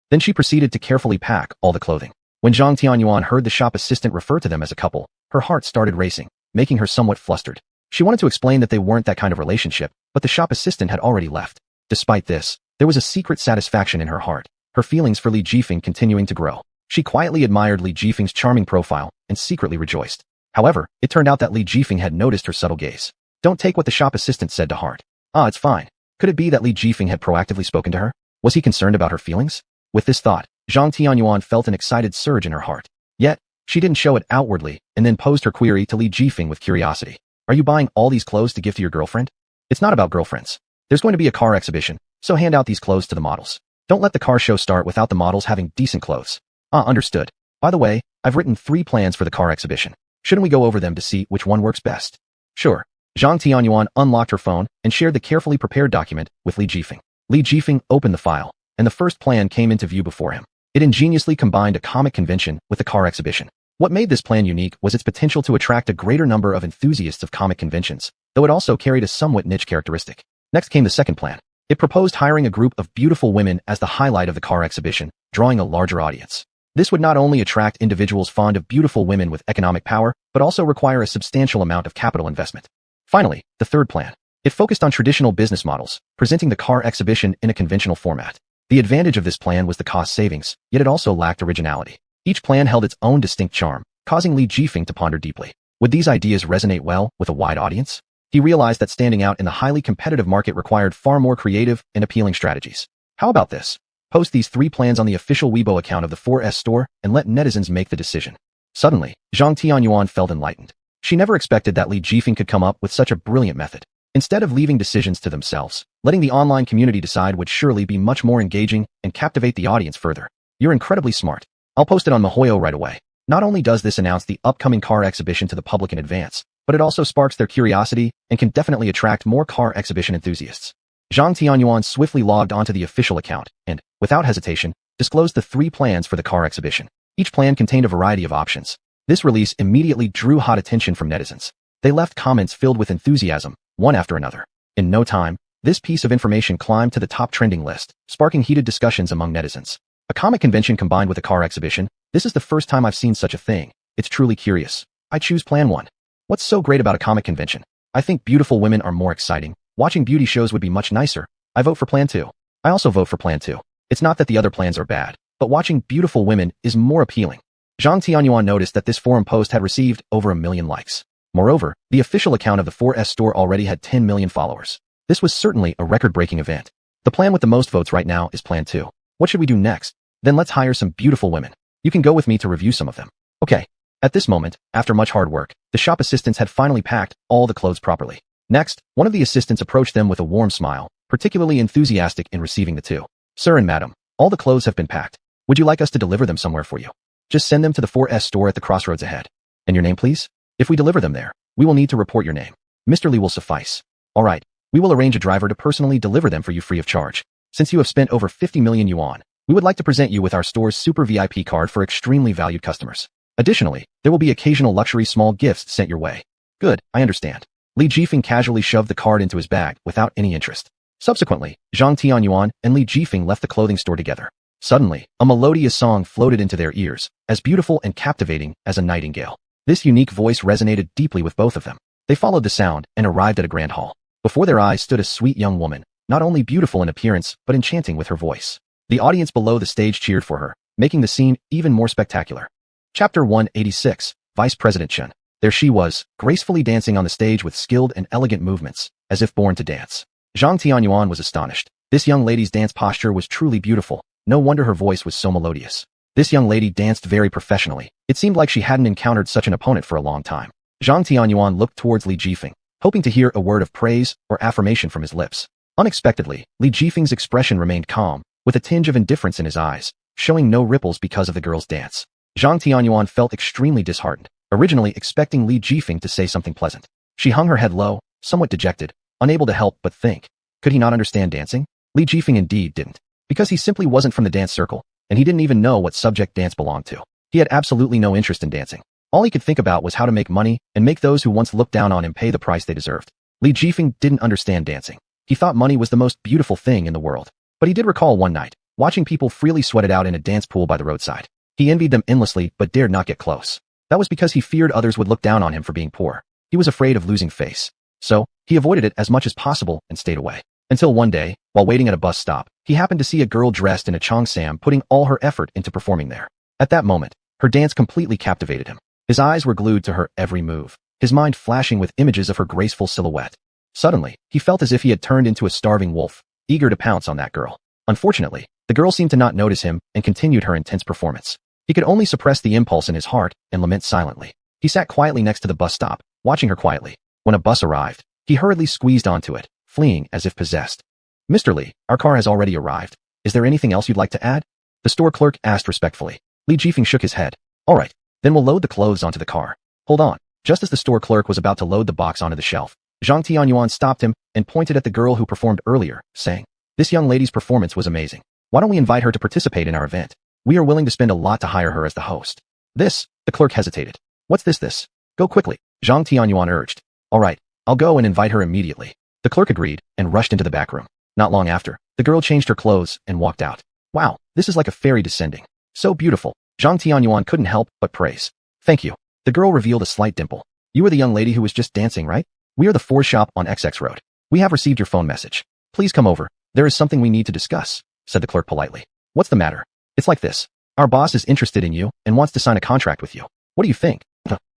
[SPEAKER 1] Then she proceeded to carefully pack all the clothing. When Zhang Tianyuan heard the shop assistant refer to them as a couple, her heart started racing, making her somewhat flustered. She wanted to explain that they weren't that kind of relationship, but the shop assistant had already left. Despite this, there was a secret satisfaction in her heart, her feelings for Li Jifeng continuing to grow. She quietly admired Li Jifeng's charming profile and secretly rejoiced. However, it turned out that Li Jifeng had noticed her subtle gaze. Don't take what the shop assistant said to heart. It's fine. Could it be that Li Jifeng had proactively spoken to her? Was he concerned about her feelings? With this thought, Zhang Tianyuan felt an excited surge in her heart. Yet, she didn't show it outwardly and then posed her query to Li Jifeng with curiosity. "Are you buying all these clothes to give to your girlfriend?" "It's not about girlfriends. There's going to be a car exhibition, so hand out these clothes to the models. Don't let the car show start without the models having decent clothes." Understood. By the way, I've written 3 plans for the car exhibition. Shouldn't we go over them to see which one works best?" "Sure." Zhang Tianyuan unlocked her phone and shared the carefully prepared document with Li Jifeng. Li Jifeng opened the file, and the first plan came into view before him. It ingeniously combined a comic convention with the car exhibition. What made this plan unique was its potential to attract a greater number of enthusiasts of comic conventions, though it also carried a somewhat niche characteristic. Next came the second plan. It proposed hiring a group of beautiful women as the highlight of the car exhibition, drawing a larger audience. This would not only attract individuals fond of beautiful women with economic power, but also require a substantial amount of capital investment. Finally, the third plan. It focused on traditional business models, presenting the car exhibition in a conventional format. The advantage of this plan was the cost savings, yet it also lacked originality. Each plan held its own distinct charm, causing Li Jifeng to ponder deeply. Would these ideas resonate well with a wide audience? He realized that standing out in the highly competitive market required far more creative and appealing strategies. How about this? Post these 3 plans on the official Weibo account of the 4S store and let netizens make the decision. Suddenly, Zhang Tianyuan felt enlightened. She never expected that Li Jifeng could come up with such a brilliant method. Instead of leaving decisions to themselves, letting the online community decide would surely be much more engaging and captivate the audience further. "You're incredibly smart. I'll post it on Mihoyo right away." Not only does this announce the upcoming car exhibition to the public in advance, but it also sparks their curiosity and can definitely attract more car exhibition enthusiasts. Zhang Tianyuan swiftly logged onto the official account and, without hesitation, disclosed the 3 plans for the car exhibition. Each plan contained a variety of options. This release immediately drew hot attention from netizens. They left comments filled with enthusiasm, one after another. In no time, this piece of information climbed to the top trending list, sparking heated discussions among netizens. A comic convention combined with a car exhibition? This is the first time I've seen such a thing. It's truly curious. I choose plan 1. What's so great about a comic convention? I think beautiful women are more exciting. Watching beauty shows would be much nicer. I vote for plan 2. I also vote for plan 2. It's not that the other plans are bad, but watching beautiful women is more appealing. Zhang Tianyuan noticed that this forum post had received over 1 million likes. Moreover, the official account of the 4S store already had 10 million followers. This was certainly a record-breaking event. The plan with the most votes right now is plan 2. What should we do next? Then let's hire some beautiful women. You can go with me to review some of them. Okay. At this moment, after much hard work, the shop assistants had finally packed all the clothes properly. Next, one of the assistants approached them with a warm smile, particularly enthusiastic in receiving the 2. "Sir and madam, all the clothes have been packed. Would you like us to deliver them somewhere for you? Just send them to the 4S store at the crossroads ahead. And your name, please? If we deliver them there, we will need to report your name. Mr. Li will suffice. All right, we will arrange a driver to personally deliver them for you free of charge. Since you have spent over 50 million yuan, we would like to present you with our store's super VIP card for extremely valued customers. Additionally, there will be occasional luxury small gifts sent your way." "Good, I understand." Li Jifeng casually shoved the card into his bag without any interest. Subsequently, Zhang Tianyuan and Li Jifeng left the clothing store together. Suddenly, a melodious song floated into their ears, as beautiful and captivating as a nightingale. This unique voice resonated deeply with both of them. They followed the sound and arrived at a grand hall. Before their eyes stood a sweet young woman, not only beautiful in appearance but enchanting with her voice. The audience below the stage cheered for her, making the scene even more spectacular. Chapter 186, Vice President Chen. There she was, gracefully dancing on the stage with skilled and elegant movements, as if born to dance. Zhang Tianyuan was astonished. This young lady's dance posture was truly beautiful. No wonder her voice was so melodious. This young lady danced very professionally. It seemed like she hadn't encountered such an opponent for a long time. Zhang Tianyuan looked towards Li Jifeng, hoping to hear a word of praise or affirmation from his lips. Unexpectedly, Li Jifeng's expression remained calm, with a tinge of indifference in his eyes, showing no ripples because of the girl's dance. Zhang Tianyuan felt extremely disheartened, originally expecting Li Jifeng to say something pleasant. She hung her head low, somewhat dejected, unable to help but think. Could he not understand dancing? Li Jifeng indeed didn't, because he simply wasn't from the dance circle, and he didn't even know what subject dance belonged to. He had absolutely no interest in dancing. All he could think about was how to make money and make those who once looked down on him pay the price they deserved. Li Jifeng didn't understand dancing. He thought money was the most beautiful thing in the world. But he did recall one night, watching people freely sweat it out in a dance pool by the roadside. He envied them endlessly but dared not get close. That was because he feared others would look down on him for being poor. He was afraid of losing face. So, he avoided it as much as possible and stayed away. Until one day, while waiting at a bus stop, he happened to see a girl dressed in a cheongsam putting all her effort into performing there. At that moment, her dance completely captivated him. His eyes were glued to her every move, his mind flashing with images of her graceful silhouette. Suddenly, he felt as if he had turned into a starving wolf, eager to pounce on that girl. Unfortunately, the girl seemed to not notice him and continued her intense performance. He could only suppress the impulse in his heart and lament silently. He sat quietly next to the bus stop, watching her quietly. When a bus arrived, he hurriedly squeezed onto it, fleeing as if possessed. "Mr. Li, our car has already arrived. Is there anything else you'd like to add?" The store clerk asked respectfully. Li Jifeng shook his head. "All right, then we'll load the clothes onto the car." "Hold on." Just as the store clerk was about to load the box onto the shelf, Zhang Tianyuan stopped him and pointed at the girl who performed earlier, saying, "This young lady's performance was amazing. Why don't we invite her to participate in our event? We are willing to spend a lot to hire her as the host." "This," the clerk hesitated. "What's this? Go quickly," Zhang Tianyuan urged. "All right, I'll go and invite her immediately." The clerk agreed and rushed into the back room. Not long after, the girl changed her clothes and walked out. "Wow, this is like a fairy descending. So beautiful." Zhang Tianyuan couldn't help but praise. "Thank you." The girl revealed a slight dimple. "You are the young lady who was just dancing, right? We are the Ford shop on XX Road. We have received your phone message. Please come over. There is something we need to discuss," said the clerk politely. "What's the matter?" "It's like this. Our boss is interested in you and wants to sign a contract with you. What do you think?"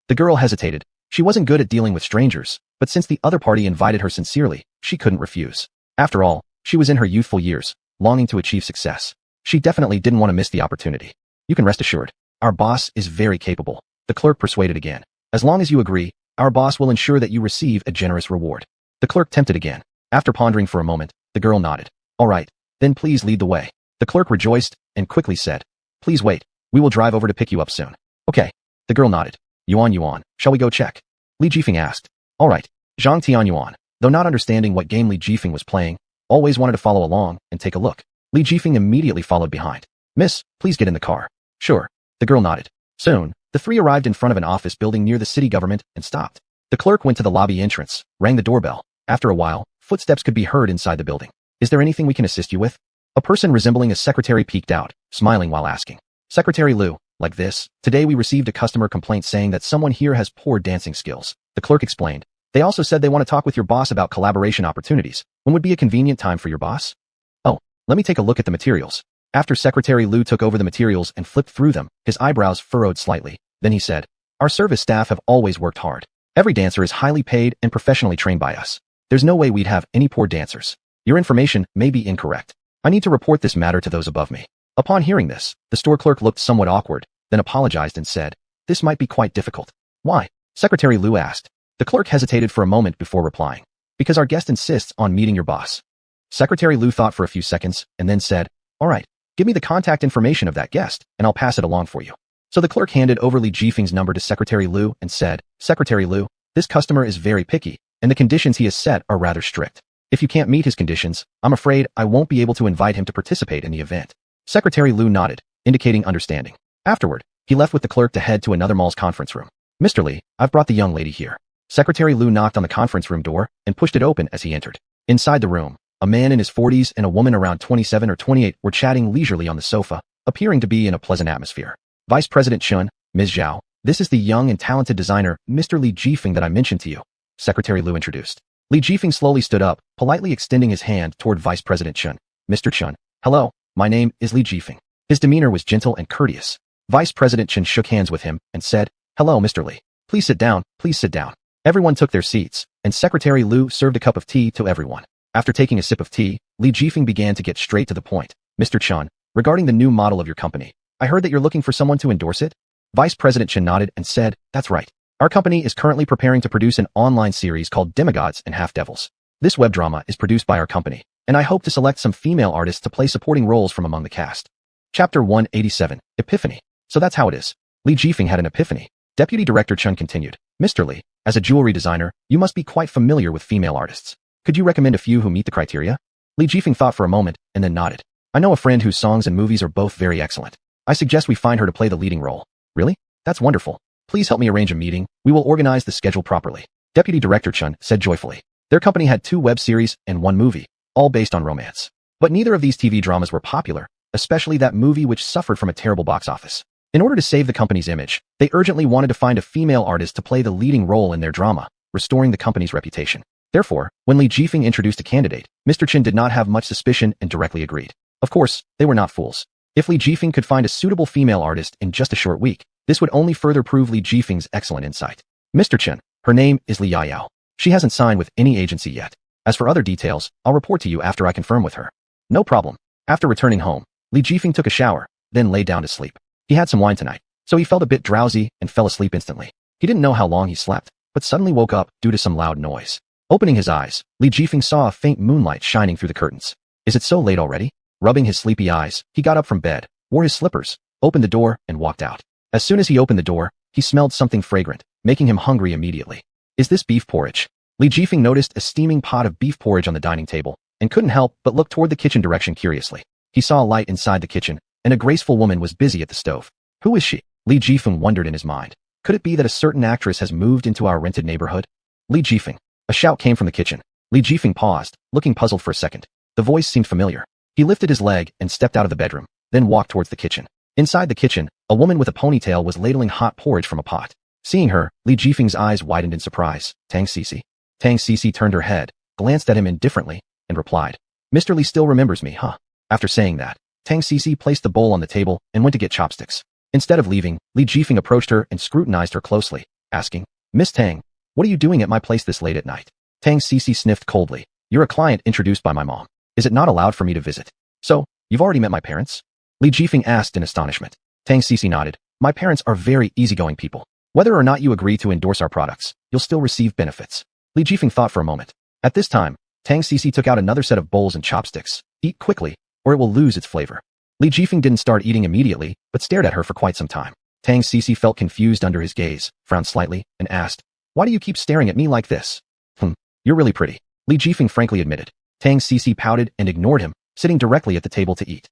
[SPEAKER 1] The girl hesitated. She wasn't good at dealing with strangers, but since the other party invited her sincerely, she couldn't refuse. After all, she was in her youthful years, longing to achieve success. She definitely didn't want to miss the opportunity. "You can rest assured. Our boss is very capable," the clerk persuaded again. "As long as you agree, our boss will ensure that you receive a generous reward." The clerk tempted again. After pondering for a moment, the girl nodded. "All right, then please lead the way." The clerk rejoiced and quickly said, "Please wait. We will drive over to pick you up soon." "Okay." The girl nodded. Yuan, shall we go check?" Li Jifeng asked. "All right." Zhang Tianyuan, though not understanding what game Li Jifeng was playing, always wanted to follow along and take a look. Li Jifeng immediately followed behind. "Miss, please get in the car." "Sure." The girl nodded. Soon, the three arrived in front of an office building near the city government and stopped. The clerk went to the lobby entrance, rang the doorbell. After a while, footsteps could be heard inside the building. "Is there anything we can assist you with?" A person resembling a secretary peeked out, smiling while asking. "Secretary Liu, like this, today we received a customer complaint saying that someone here has poor dancing skills." The clerk explained. "They also said they want to talk with your boss about collaboration opportunities. When would be a convenient time for your boss?" "Oh, let me take a look at the materials." After Secretary Liu took over the materials and flipped through them, his eyebrows furrowed slightly. Then he said, "Our service staff have always worked hard. Every dancer is highly paid and professionally trained by us. There's no way we'd have any poor dancers. Your information may be incorrect. I need to report this matter to those above me." Upon hearing this, the store clerk looked somewhat awkward, then apologized and said, "This might be quite difficult." "Why?" Secretary Liu asked. The clerk hesitated for a moment before replying. "Because our guest insists on meeting your boss." Secretary Liu thought for a few seconds and then said, "All right, give me the contact information of that guest, and I'll pass it along for you." So the clerk handed over Li Jifeng's number to Secretary Liu and said, "Secretary Liu, this customer is very picky, and the conditions he has set are rather strict. If you can't meet his conditions, I'm afraid I won't be able to invite him to participate in the event." Secretary Liu nodded, indicating understanding. Afterward, he left with the clerk to head to another mall's conference room. "Mr. Li, I've brought the young lady here. Secretary Lu knocked on the conference room door and pushed it open as he entered. Inside the room, a man in his 40s and a woman around 27 or 28 were chatting leisurely on the sofa, appearing to be in a pleasant atmosphere. Vice President Chun, Ms. Zhao, this is the young and talented designer, Mr. Li Jifeng that I mentioned to you, Secretary Lu introduced. Li Jifeng slowly stood up, politely extending his hand toward Vice President Chun. Mr. Chun, hello, my name is Li Jifeng. His demeanor was gentle and courteous. Vice President Chun shook hands with him and said, hello, Mr. Li. Please sit down, please sit down. Everyone took their seats, and Secretary Lu served a cup of tea to everyone. After taking a sip of tea, Li Jifeng began to get straight to the point. Mr. Chun, regarding the new model of your company, I heard that you're looking for someone to endorse it? Vice President Chun nodded and said, that's right. Our company is currently preparing to produce an online series called Demigods and Half-Devils. This web drama is produced by our company, and I hope to select some female artists to play supporting roles from among the cast. Chapter 187, Epiphany. So that's how it is. Li Jifeng had an epiphany. Deputy Director Chun continued, Mr. Li, as a jewelry designer, you must be quite familiar with female artists. Could you recommend a few who meet the criteria? Li Jifeng thought for a moment and then nodded. I know a friend whose songs and movies are both very excellent. I suggest we find her to play the leading role. Really? That's wonderful. Please help me arrange a meeting. We will organize the schedule properly. Deputy Director Chun said joyfully. Their company had 2 web series and 1 movie, all based on romance. But neither of these TV dramas were popular, especially that movie which suffered from a terrible box office. In order to save the company's image, they urgently wanted to find a female artist to play the leading role in their drama, restoring the company's reputation. Therefore, when Li Jifeng introduced a candidate, Mr. Chin did not have much suspicion and directly agreed. Of course, they were not fools. If Li Jifeng could find a suitable female artist in just a short week, this would only further prove Li Jifeng's excellent insight. Mr. Chin, her name is Li Yayao. She hasn't signed with any agency yet. As for other details, I'll report to you after I confirm with her. No problem. After returning home, Li Jifeng took a shower, then lay down to sleep. He had some wine tonight, so he felt a bit drowsy and fell asleep instantly. He didn't know how long he slept, but suddenly woke up due to some loud noise. Opening his eyes, Li Jifeng saw a faint moonlight shining through the curtains. Is it so late already? Rubbing his sleepy eyes, he got up from bed, wore his slippers, opened the door, and walked out. As soon as he opened the door, he smelled something fragrant, making him hungry immediately. Is this beef porridge? Li Jifeng noticed a steaming pot of beef porridge on the dining table, and couldn't help but look toward the kitchen direction curiously. He saw a light inside the kitchen, and a graceful woman was busy at the stove. Who is she? Li Jifeng wondered in his mind. Could it be that a certain actress has moved into our rented neighborhood? Li Jifeng. A shout came from the kitchen. Li Jifeng paused, looking puzzled for a second. The voice seemed familiar. He lifted his leg and stepped out of the bedroom, then walked towards the kitchen. Inside the kitchen, a woman with a ponytail was ladling hot porridge from a pot. Seeing her, Li Jifeng's eyes widened in surprise. Tang Cici. Tang Cici turned her head, glanced at him indifferently, and replied, Mr. Li still remembers me, huh? After saying that, Tang Cici placed the bowl on the table and went to get chopsticks. Instead of leaving, Li Jifeng approached her and scrutinized her closely, asking, Miss Tang, what are you doing at my place this late at night? Tang Cici sniffed coldly. You're a client introduced by my mom. Is it not allowed for me to visit? So, you've already met my parents? Li Jifeng asked in astonishment. Tang Cici nodded. My parents are very easygoing people. Whether or not you agree to endorse our products, you'll still receive benefits. Li Jifeng thought for a moment. At this time, Tang Cici took out another set of bowls and chopsticks. Eat quickly, or it will lose its flavor. Li Jifeng didn't start eating immediately, but stared at her for quite some time. Tang Cici felt confused under his gaze, frowned slightly, and asked, Why do you keep staring at me like this? You're really pretty, Li Jifeng frankly admitted. Tang Cici pouted and ignored him, sitting directly at the table to eat.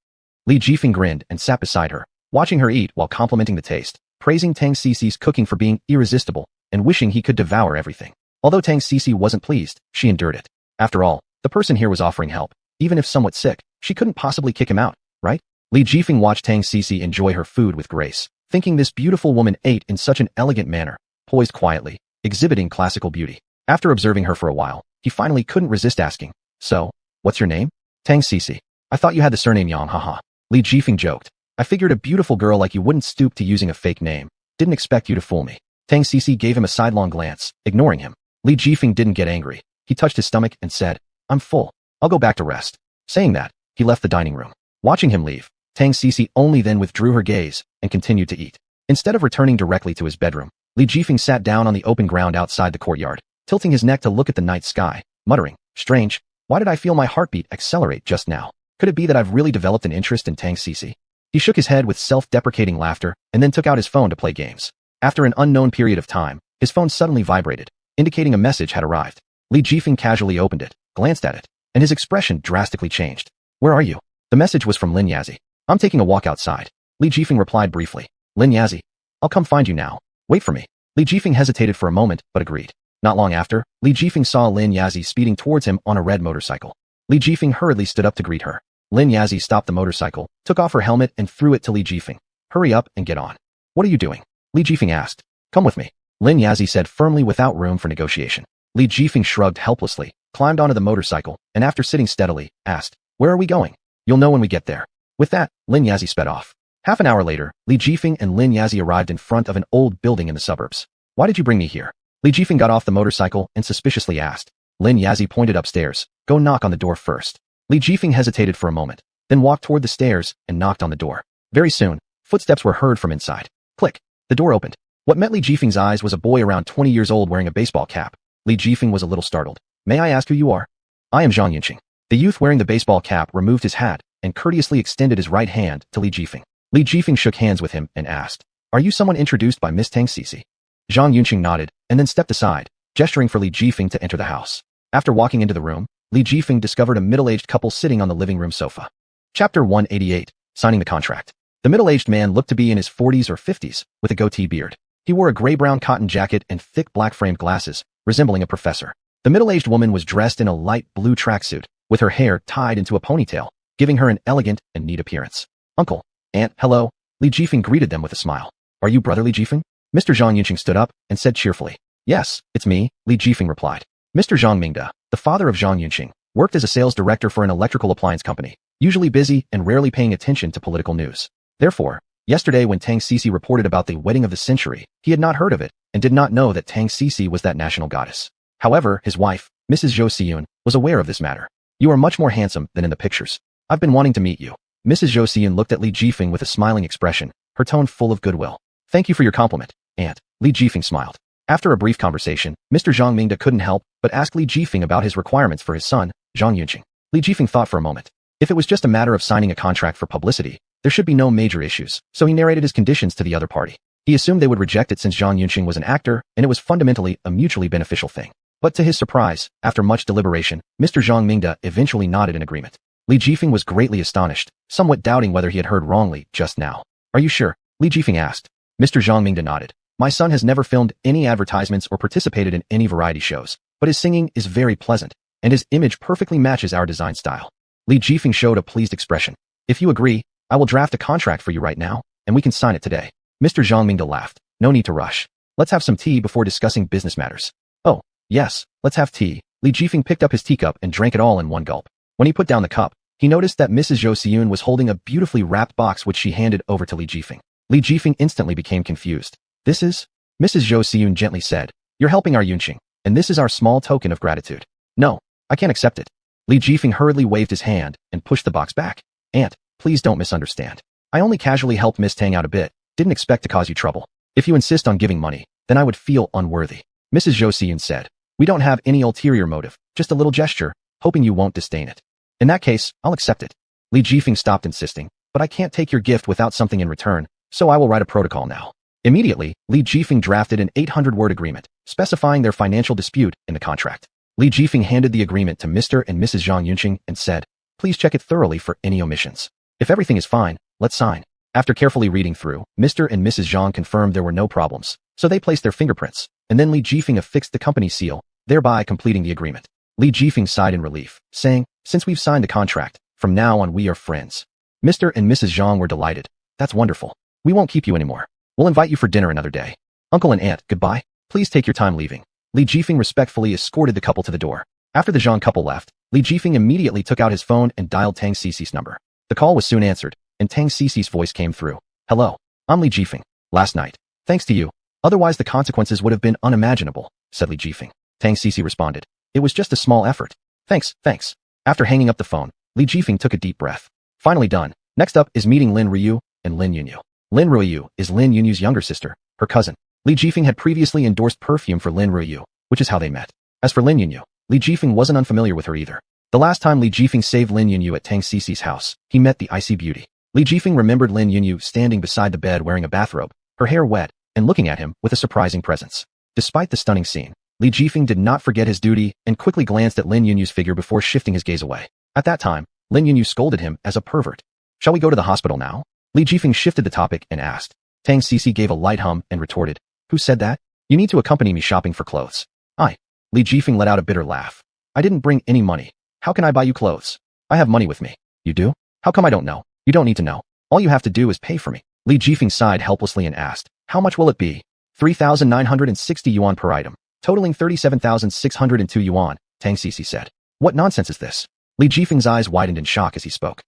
[SPEAKER 1] Li Jifeng grinned and sat beside her, watching her eat while complimenting the taste, praising Tang Cici's cooking for being irresistible, and wishing he could devour everything. Although Tang Cici wasn't pleased, she endured it. After all, the person here was offering help. Even if somewhat sick, she couldn't possibly kick him out, right? Li Jifeng watched Tang Cici enjoy her food with grace, thinking this beautiful woman ate in such an elegant manner, poised quietly, exhibiting classical beauty. After observing her for a while, he finally couldn't resist asking, So, what's your name? Tang Cici. I thought you had the surname Yang, haha. Li Jifeng joked. I figured a beautiful girl like you wouldn't stoop to using a fake name. Didn't expect you to fool me. Tang Cici gave him a sidelong glance, ignoring him. Li Jifeng didn't get angry. He touched his stomach and said, I'm full. I'll go back to rest. Saying that, he left the dining room. Watching him leave, Tang Cici only then withdrew her gaze and continued to eat. Instead of returning directly to his bedroom, Li Jifeng sat down on the open ground outside the courtyard, tilting his neck to look at the night sky, muttering, Strange, why did I feel my heartbeat accelerate just now? Could it be that I've really developed an interest in Tang Cici? He shook his head with self-deprecating laughter and then took out his phone to play games. After an unknown period of time, his phone suddenly vibrated, indicating a message had arrived. Li Jifeng casually opened it, glanced at it, and his expression drastically changed. Where are you? The message was from Lin Yazi. I'm taking a walk outside. Li Jifeng replied briefly. Lin Yazi. I'll come find you now. Wait for me. Li Jifeng hesitated for a moment, but agreed. Not long after, Li Jifeng saw Lin Yazi speeding towards him on a red motorcycle. Li Jifeng hurriedly stood up to greet her. Lin Yazi stopped the motorcycle, took off her helmet and threw it to Li Jifeng. Hurry up and get on. What are you doing? Li Jifeng asked. Come with me. Lin Yazi said firmly without room for negotiation. Li Jifeng shrugged helplessly, climbed onto the motorcycle, and after sitting steadily, asked, Where are we going? You'll know when we get there. With that, Lin Yazi sped off. Half an hour later, Li Jifeng and Lin Yazi arrived in front of an old building in the suburbs. Why did you bring me here? Li Jifeng got off the motorcycle and suspiciously asked. Lin Yazi pointed upstairs. Go knock on the door first. Li Jifeng hesitated for a moment, then walked toward the stairs and knocked on the door. Very soon, footsteps were heard from inside. Click. The door opened. What met Li Jifeng's eyes was a boy around 20 years old wearing a baseball cap. Li Jifeng was a little startled. May I ask who you are? I am xuanhuan. The youth wearing the baseball cap removed his hat and courteously extended his right hand to Li Jifeng. Li Jifeng shook hands with him and asked, Are you someone introduced by Miss Tang Cici? Xuanhuan nodded and then stepped aside, gesturing for Li Jifeng to enter the house. After walking into the room, Li Jifeng discovered a middle-aged couple sitting on the living room sofa. Chapter 188, Signing the Contract. The middle-aged man looked to be in his 40s or 50s, with a goatee beard. He wore a gray-brown cotton jacket and thick black-framed glasses, resembling a professor. The middle-aged woman was dressed in a light blue tracksuit, with her hair tied into a ponytail, giving her an elegant and neat appearance. Uncle, Aunt, hello. Li Jifeng greeted them with a smile. Are you brother Li Jifeng? Mr. Xuanhuan stood up and said cheerfully. Yes, it's me, Li Jifeng replied. Mr. Zhang Mingde, the father of Xuanhuan, worked as a sales director for an electrical appliance company, usually busy and rarely paying attention to political news. Therefore, yesterday when Tang Cici reported about the wedding of the century, he had not heard of it and did not know that Tang Cici was that national goddess. However, his wife, Mrs. Zhou Xiyun, was aware of this matter. You are much more handsome than in the pictures. I've been wanting to meet you. Mrs. Zhou Xiyun looked at Li Jifeng with a smiling expression, her tone full of goodwill. Thank you for your compliment, Aunt. Li Jifeng smiled. After a brief conversation, Mr. Zhang Mingde couldn't help but ask Li Jifeng about his requirements for his son, Xuanhuan. Li Jifeng thought for a moment. If it was just a matter of signing a contract for publicity, there should be no major issues, so he narrated his conditions to the other party. He assumed they would reject it since Xuanhuan was an actor, and it was fundamentally a mutually beneficial thing. But to his surprise, after much deliberation, Mr. Zhang Mingde eventually nodded in agreement. Li Jifeng was greatly astonished, somewhat doubting whether he had heard wrongly just now. Are you sure? Li Jifeng asked. Mr. Zhang Mingde nodded. My son has never filmed any advertisements or participated in any variety shows, but his singing is very pleasant, and his image perfectly matches our design style. Li Jifeng showed a pleased expression. If you agree, I will draft a contract for you right now, and we can sign it today. Mr. Zhang Mingde laughed. No need to rush. Let's have some tea before discussing business matters. Oh, yes, let's have tea. Li Jifeng picked up his teacup and drank it all in one gulp. When he put down the cup, he noticed that Mrs. Zhou Xiyun was holding a beautifully wrapped box which she handed over to Li Jifeng. Li Jifeng instantly became confused. This is? Mrs. Zhou Xiyun gently said. You're helping our Yunqing, and this is our small token of gratitude. No, I can't accept it. Li Jifeng hurriedly waved his hand and pushed the box back. Aunt, please don't misunderstand. I only casually helped Miss Tang out a bit, didn't expect to cause you trouble. If you insist on giving money, then I would feel unworthy. Mrs. Zhou Xiyun said. We don't have any ulterior motive, just a little gesture, hoping you won't disdain it. In that case, I'll accept it. Li Jifeng stopped insisting, but I can't take your gift without something in return, so I will write a protocol now. Immediately, Li Jifeng drafted an 800-word agreement, specifying their financial dispute in the contract. Li Jifeng handed the agreement to Mr. and Mrs. Xuanhuan and said, Please check it thoroughly for any omissions. If everything is fine, let's sign. After carefully reading through, Mr. and Mrs. Zhang confirmed there were no problems, so they placed their fingerprints, and then Li Jifeng affixed the company seal, thereby completing the agreement. Li Jifeng sighed in relief, saying, Since we've signed the contract, from now on we are friends. Mr. and Mrs. Zhang were delighted. That's wonderful. We won't keep you anymore. We'll invite you for dinner another day. Uncle and Aunt, goodbye. Please take your time leaving. Li Jifeng respectfully escorted the couple to the door. After the Zhang couple left, Li Jifeng immediately took out his phone and dialed Tang Cici's number. The call was soon answered, and Tang Cici's voice came through. Hello, I'm Li Jifeng. Last night. Thanks to you. Otherwise the consequences would have been unimaginable, said Li Jifeng. Tang Cici responded. It was just a small effort. Thanks. After hanging up the phone, Li Jifeng took a deep breath. Finally done. Next up is meeting Lin Ruyu and Lin Yunyu. Lin Ruyu is Lin Yunyu's younger sister, her cousin. Li Jifeng had previously endorsed perfume for Lin Ruyu, which is how they met. As for Lin Yunyu, Li Jifeng wasn't unfamiliar with her either. The last time Li Jifeng saved Lin Yunyu at Tang Cici's house, he met the icy beauty. Li Jifeng remembered Lin Yunyu standing beside the bed wearing a bathrobe, her hair wet, and looking at him with a surprising presence. Despite the stunning scene, Li Jifeng did not forget his duty and quickly glanced at Lin Yunyu's figure before shifting his gaze away. At that time, Lin Yunyu scolded him as a pervert. Shall we go to the hospital now? Li Jifeng shifted the topic and asked. Tang Cici gave a light hum and retorted. Who said that? You need to accompany me shopping for clothes. I. Li Jifeng let out a bitter laugh. I didn't bring any money. How can I buy you clothes? I have money with me. You do? How come I don't know? You don't need to know. All you have to do is pay for me. Li Jifeng sighed helplessly and asked, how much will it be? 3,960 yuan per item, totaling 37,602 yuan, Tang Sisi said. What nonsense is this? Li Jifeng's eyes widened in shock as he spoke.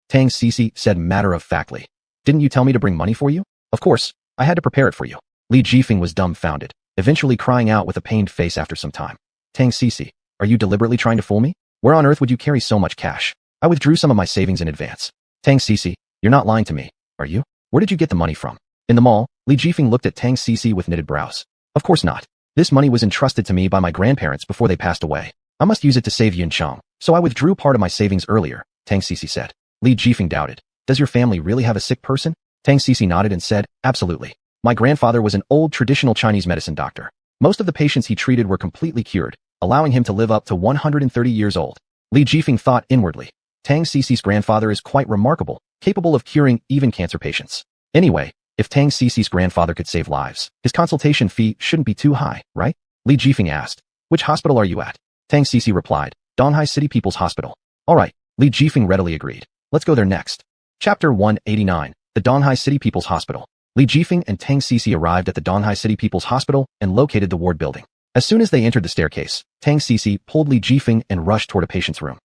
[SPEAKER 1] Tang Sisi said matter-of-factly. Didn't you tell me to bring money for you? Of course, I had to prepare it for you. Li Jifeng was dumbfounded, eventually crying out with a pained face after some time. Tang Sisi, are you deliberately trying to fool me? Where on earth would you carry so much cash? I withdrew some of my savings in advance. Tang Sisi, you're not lying to me, are you? Where did you get the money from? In the mall, Li Jifeng looked at Tang Sisi with knitted brows. Of course not. This money was entrusted to me by my grandparents before they passed away. I must use it to save Yun Chong, so I withdrew part of my savings earlier, Tang Sisi said. Li Jifeng doubted. Does your family really have a sick person? Tang Sisi nodded and said, absolutely. My grandfather was an old traditional Chinese medicine doctor. Most of the patients he treated were completely cured, allowing him to live up to 130 years old. Li Jifeng thought inwardly. Tang Sisi's grandfather is quite remarkable, capable of curing even cancer patients. Anyway, if Tang Sisi's grandfather could save lives, his consultation fee shouldn't be too high, right? Li Jifeng asked. Which hospital are you at? Tang Sisi replied. Donghai City People's Hospital. Alright, Li Jifeng readily agreed. Let's go there next. Chapter 189, the Donghai City People's Hospital. Li Jifeng and Tang Sisi arrived at the Donghai City People's Hospital and located the ward building. As soon as they entered the staircase, Tang Sisi pulled Li Jifeng and rushed toward a patient's room.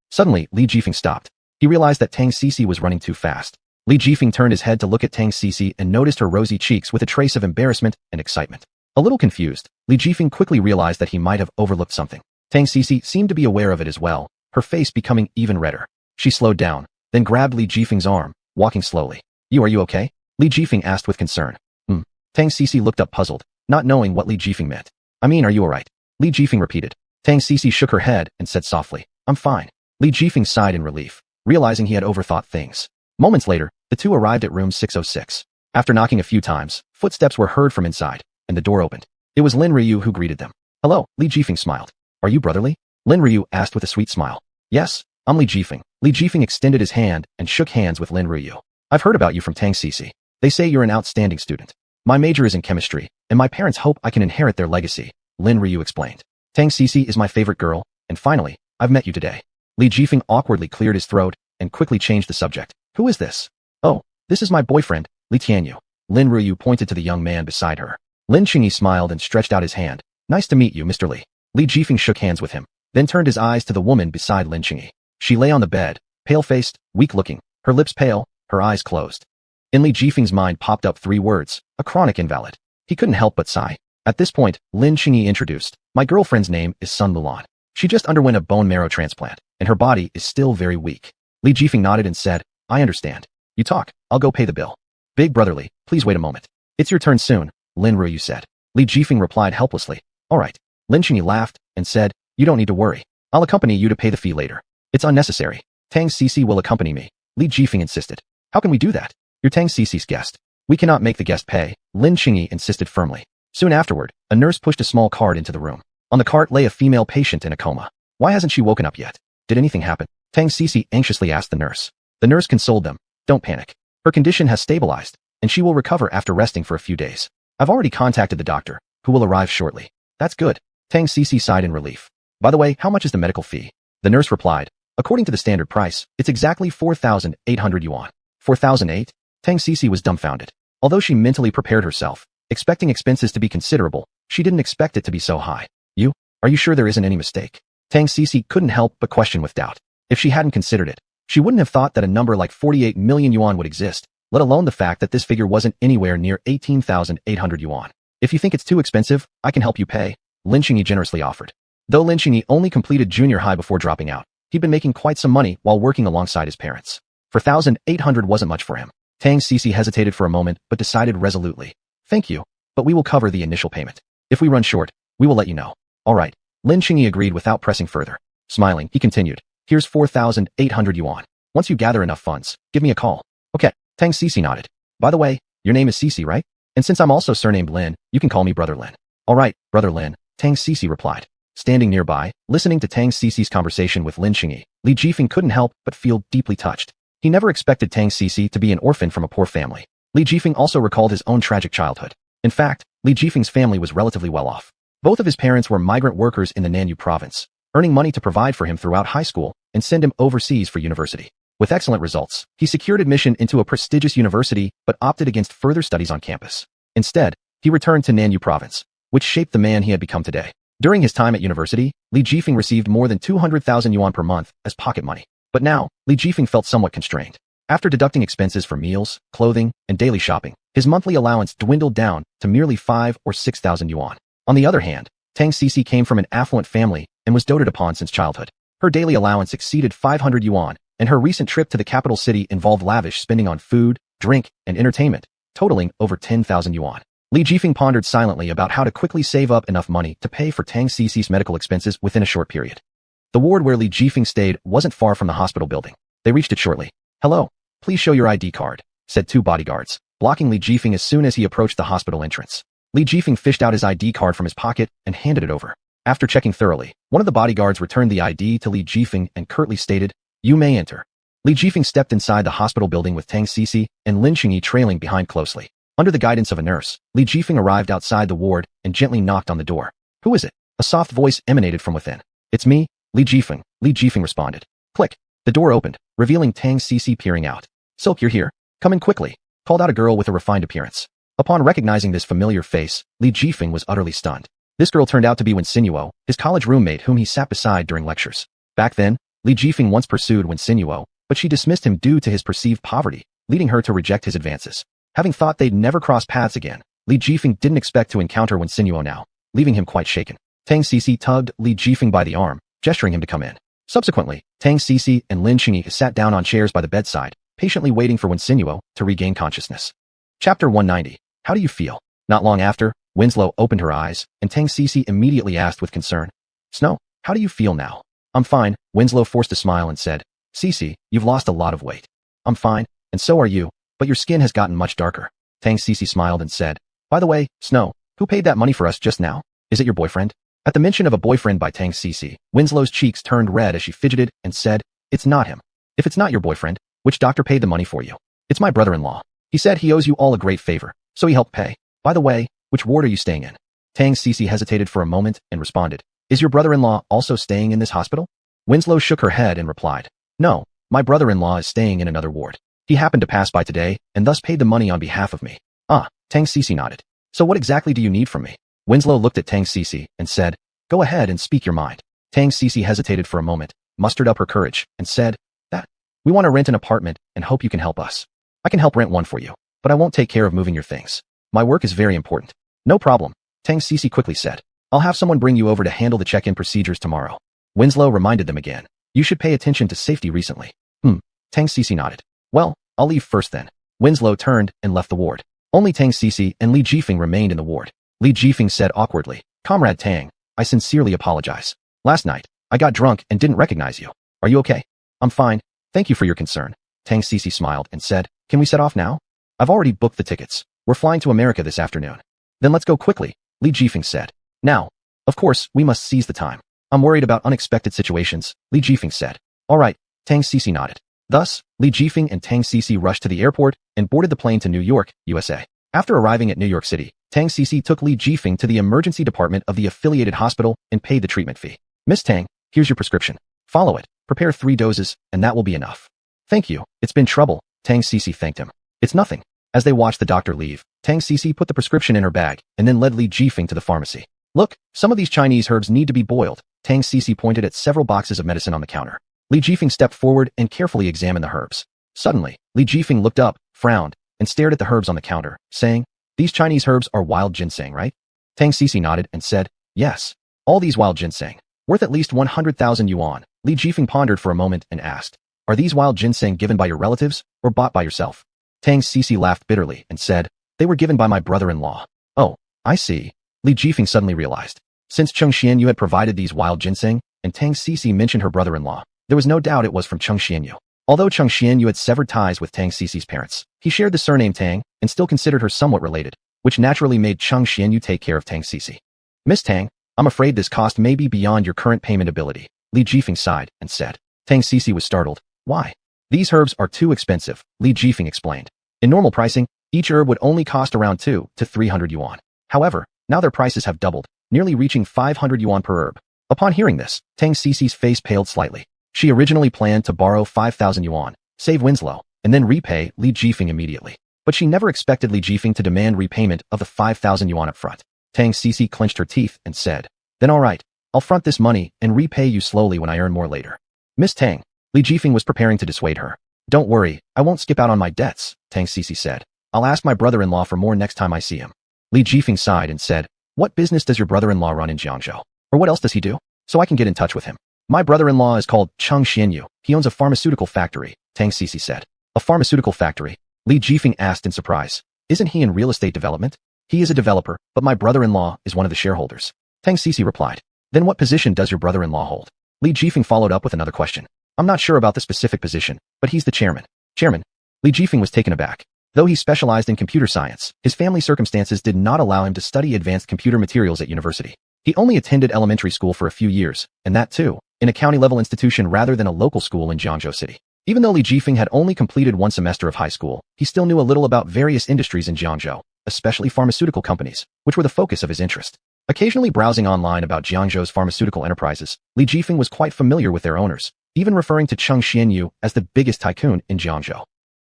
[SPEAKER 1] Suddenly, Li Jifeng stopped. He realized that Tang Sisi was running too fast. Li Jifeng turned his head to look at Tang Sisi and noticed her rosy cheeks with a trace of embarrassment and excitement. A little confused, Li Jifeng quickly realized that he might have overlooked something. Tang Sisi seemed to be aware of it as well, her face becoming even redder. She slowed down, then grabbed Li Jifeng's arm, walking slowly. Are you okay? Li Jifeng asked with concern. Tang Sisi looked up puzzled, not knowing what Li Jifeng meant. I mean, are you alright? Li Jifeng repeated. Tang Sisi shook her head and said softly, I'm fine. Li Jifeng sighed in relief, realizing he had overthought things. Moments later, the two arrived at room 606. After knocking a few times, footsteps were heard from inside, and the door opened. It was Lin Ryu who greeted them. Hello, Li Jifeng smiled. Are you brotherly? Lin Ryu asked with a sweet smile. Yes, I'm Li Jifeng. Li Jifeng extended his hand and shook hands with Lin Ryu. I've heard about you from Tang Sisi. They say you're an outstanding student. My major is in chemistry, and my parents hope I can inherit their legacy, Lin Ryu explained. Tang Sisi is my favorite girl, and finally, I've met you today. Li Jifeng awkwardly cleared his throat and quickly changed the subject. Who is this? Oh, this is my boyfriend, Li Tianyu. Lin Ryu pointed to the young man beside her. Lin Qingyi smiled and stretched out his hand. Nice to meet you, Mr. Li. Li Jifeng shook hands with him, then turned his eyes to the woman beside Lin Qingyi. She lay on the bed, pale-faced, weak-looking, her lips pale, her eyes closed. In Li Jifeng's mind popped up 3 words, a chronic invalid. He couldn't help but sigh. At this point, Lin Qingyi introduced, my girlfriend's name is Sun Lulan. She just underwent a bone marrow transplant, and her body is still very weak. Li Jifeng nodded and said, I understand. You talk, I'll go pay the bill. Big brotherly, please wait a moment. It's your turn soon, Lin Ryu said. Li Jifeng replied helplessly. Alright. Lin Qingyi laughed and said, you don't need to worry. I'll accompany you to pay the fee later. It's unnecessary. Tang Sisi will accompany me. Li Jifeng insisted. How can we do that? You're Tang Sisi's guest. We cannot make the guest pay, Lin Qingyi insisted firmly. Soon afterward, a nurse pushed a small cart into the room. On the cart lay a female patient in a coma. Why hasn't she woken up yet? Did anything happen? Tang Sisi anxiously asked the nurse. The nurse consoled them. Don't panic. Her condition has stabilized, and she will recover after resting for a few days. I've already contacted the doctor, who will arrive shortly. That's good. Tang Sisi sighed in relief. By the way, how much is the medical fee? The nurse replied. According to the standard price, it's exactly 4,800 yuan. 4,008? Tang Sisi was dumbfounded. Although she mentally prepared herself, expecting expenses to be considerable, she didn't expect it to be so high. Are you sure there isn't any mistake? Tang Sisi couldn't help but question with doubt. If she hadn't considered it, she wouldn't have thought that a number like 48 million yuan would exist, let alone the fact that this figure wasn't anywhere near 18,800 yuan. If you think it's too expensive, I can help you pay, Lin Qingyi generously offered. Though Lin Qingyi only completed junior high before dropping out, he'd been making quite some money while working alongside his parents. 4,800 wasn't much for him. Tang Sisi hesitated for a moment but decided resolutely. Thank you, but we will cover the initial payment. If we run short, we will let you know. Alright, Lin Qingyi agreed without pressing further. Smiling, he continued. Here's 4,800 yuan. Once you gather enough funds, give me a call. Okay, Tang Sisi nodded. By the way, your name is Sisi, right? And since I'm also surnamed Lin, you can call me Brother Lin. Alright, Brother Lin, Tang Sisi replied. Standing nearby, listening to Tang Sisi's conversation with Lin Qingyi, Li Jifeng couldn't help but feel deeply touched. He never expected Tang Sisi to be an orphan from a poor family. Li Jifeng also recalled his own tragic childhood. In fact, Li Jifeng's family was relatively well off. Both of his parents were migrant workers in the Nanyu province, earning money to provide for him throughout high school and send him overseas for university. With excellent results, he secured admission into a prestigious university but opted against further studies on campus. Instead, he returned to Nanyu province, which shaped the man he had become today. During his time at university, Li Jifeng received more than 200,000 yuan per month as pocket money. But now, Li Jifeng felt somewhat constrained. After deducting expenses for meals, clothing, and daily shopping, his monthly allowance dwindled down to merely 5 or 6,000 yuan. On the other hand, Tang Cici came from an affluent family and was doted upon since childhood. Her daily allowance exceeded 500 yuan, and her recent trip to the capital city involved lavish spending on food, drink, and entertainment, totaling over 10,000 yuan. Li Jifeng pondered silently about how to quickly save up enough money to pay for Tang Cici's medical expenses within a short period. The ward where Li Jifeng stayed wasn't far from the hospital building. They reached it shortly. "Hello, please show your ID card," said 2 bodyguards, blocking Li Jifeng as soon as he approached the hospital entrance. Li Jifeng fished out his ID card from his pocket and handed it over. After checking thoroughly, one of the bodyguards returned the ID to Li Jifeng and curtly stated, "You may enter." Li Jifeng stepped inside the hospital building with Tang Cici and Lin Xingyi trailing behind closely. Under the guidance of a nurse, Li Jifeng arrived outside the ward and gently knocked on the door. "Who is it?" A soft voice emanated from within. "It's me, Li Jifeng," Li Jifeng responded. Click. The door opened, revealing Tang Cici peering out. "Silk, you're here. Come in quickly," called out a girl with a refined appearance. Upon recognizing this familiar face, Li Jifeng was utterly stunned. This girl turned out to be Xuanhuan, his college roommate whom he sat beside during lectures. Back then, Li Jifeng once pursued Xuanhuan, but she dismissed him due to his perceived poverty, leading her to reject his advances. Having thought they'd never cross paths again, Li Jifeng didn't expect to encounter Xuanhuan now, leaving him quite shaken. Tang Cici tugged Li Jifeng by the arm, gesturing him to come in. Subsequently, Tang Cici and Lin Xingyi sat down on chairs by the bedside, patiently waiting for Xuanhuan to regain consciousness. Chapter 190. How do you feel? Not long after, Winslow opened her eyes, and Tang Cici immediately asked with concern, "Snow, how do you feel now?" "I'm fine," Winslow forced a smile and said, "Cici, you've lost a lot of weight." "I'm fine, and so are you, but your skin has gotten much darker." Tang Cici smiled and said, "By the way, Snow, who paid that money for us just now? Is it your boyfriend?" At the mention of a boyfriend by Tang Cici, Winslow's cheeks turned red as she fidgeted and said, "It's not him." "If it's not your boyfriend, which doctor paid the money for you?" "It's my brother-in-law. He said he owes you all a great favor, so he helped pay. By the way, which ward are you staying in?" Tang Cici hesitated for a moment and responded, "Is your brother-in-law also staying in this hospital?" Winslow shook her head and replied, "No, my brother-in-law is staying in another ward. He happened to pass by today and thus paid the money on behalf of me." "Ah," Tang Cici nodded. "So what exactly do you need from me?" Winslow looked at Tang Cici and said, "Go ahead and speak your mind." Tang Cici hesitated for a moment, mustered up her courage, and said, "We want to rent an apartment and hope you can help us. I can help rent one for you, but I won't take care of moving your things. My work is very important." "No problem," Tang Cici quickly said. "I'll have someone bring you over to handle the check-in procedures tomorrow." Winslow reminded them again, "You should pay attention to safety recently." Tang Cici nodded. "Well, I'll leave first then." Winslow turned and left the ward. Only Tang Cici and Li Jifeng remained in the ward. Li Jifeng said awkwardly, "Comrade Tang, I sincerely apologize. Last night, I got drunk and didn't recognize you. Are you okay?" "I'm fine. Thank you for your concern." Tang Cici smiled and said, "Can we set off now?" "I've already booked the tickets. We're flying to America this afternoon." "Then let's go quickly," Li Jifeng said. "Now, of course, we must seize the time. I'm worried about unexpected situations," Li Jifeng said. "All right," Tang Cici nodded. Thus, Li Jifeng and Tang Cici rushed to the airport and boarded the plane to New York, USA. After arriving at New York City, Tang Cici took Li Jifeng to the emergency department of the affiliated hospital and paid the treatment fee. "Miss Tang, here's your prescription. Follow it. Prepare 3 doses, and that will be enough." "Thank you. It's been trouble," Tang Cici thanked him. "It's nothing." As they watched the doctor leave, Tang Cici put the prescription in her bag and then led Li Jifeng to the pharmacy. "Look, some of these Chinese herbs need to be boiled." Tang Cici pointed at several boxes of medicine on the counter. Li Jifeng stepped forward and carefully examined the herbs. Suddenly, Li Jifeng looked up, frowned, and stared at the herbs on the counter, saying, "These Chinese herbs are wild ginseng, right?" Tang Cici nodded and said, "Yes. All these wild ginseng, worth at least 100,000 yuan." Li Jifeng pondered for a moment and asked, "Are these wild ginseng given by your relatives or bought by yourself?" Tang Cici laughed bitterly and said, "They were given by my brother-in-law." "Oh, I see." Li Jifeng suddenly realized. Since Cheng Xianyu had provided these wild ginseng, and Tang Cici mentioned her brother-in-law, there was no doubt it was from Cheng Xianyu. Although Cheng Xianyu had severed ties with Tang Cici's parents, he shared the surname Tang and still considered her somewhat related, which naturally made Cheng Xianyu take care of Tang Cici. "Miss Tang, I'm afraid this cost may be beyond your current payment ability," Li Jifeng sighed and said. Tang Cici was startled. "Why?" "These herbs are too expensive," Li Jifeng explained. "In normal pricing, each herb would only cost around 200 to 300 yuan. However, now their prices have doubled. nearly reaching 500 yuan per herb. Upon hearing this, Tang Cici's face paled slightly. She originally planned to borrow 5,000 yuan, save Winslow, and then repay Li Jifeng immediately. But she never expected Li Jifeng to demand repayment of the 5,000 yuan up front. Tang Cici clenched her teeth and said, "Then all right, I'll front this money and repay you slowly when I earn more later." "Miss Tang," Li Jifeng was preparing to dissuade her. "Don't worry, I won't skip out on my debts," Tang Cici said. "I'll ask my brother-in-law for more next time I see him." Li Jifeng sighed and said, "What business does your brother-in-law run in Jiangzhou? Or what else does he do? So I can get in touch with him." "My brother-in-law is called Xuanhuan. He owns a pharmaceutical factory," Tang Cici said. "A pharmaceutical factory?" Li Jifeng asked in surprise. "Isn't he in real estate development?" "He is a developer, but my brother-in-law is one of the shareholders," Tang Cici replied. "Then what position does your brother-in-law hold?" Li Jifeng followed up with another question. "I'm not sure about the specific position, but he's the chairman." "Chairman?" Li Jifeng was taken aback. Though he specialized in computer science, his family circumstances did not allow him to study advanced computer materials at university. He only attended elementary school for a few years, and that too, in a county-level institution rather than a local school in Jiangzhou City. Even though Li Jifeng had only completed one semester of high school, he still knew a little about various industries in Jiangzhou, especially pharmaceutical companies, which were the focus of his interest. Occasionally browsing online about Jiangzhou's pharmaceutical enterprises, Li Jifeng was quite familiar with their owners, even referring to Cheng Xianyu as the biggest tycoon in Jiangzhou.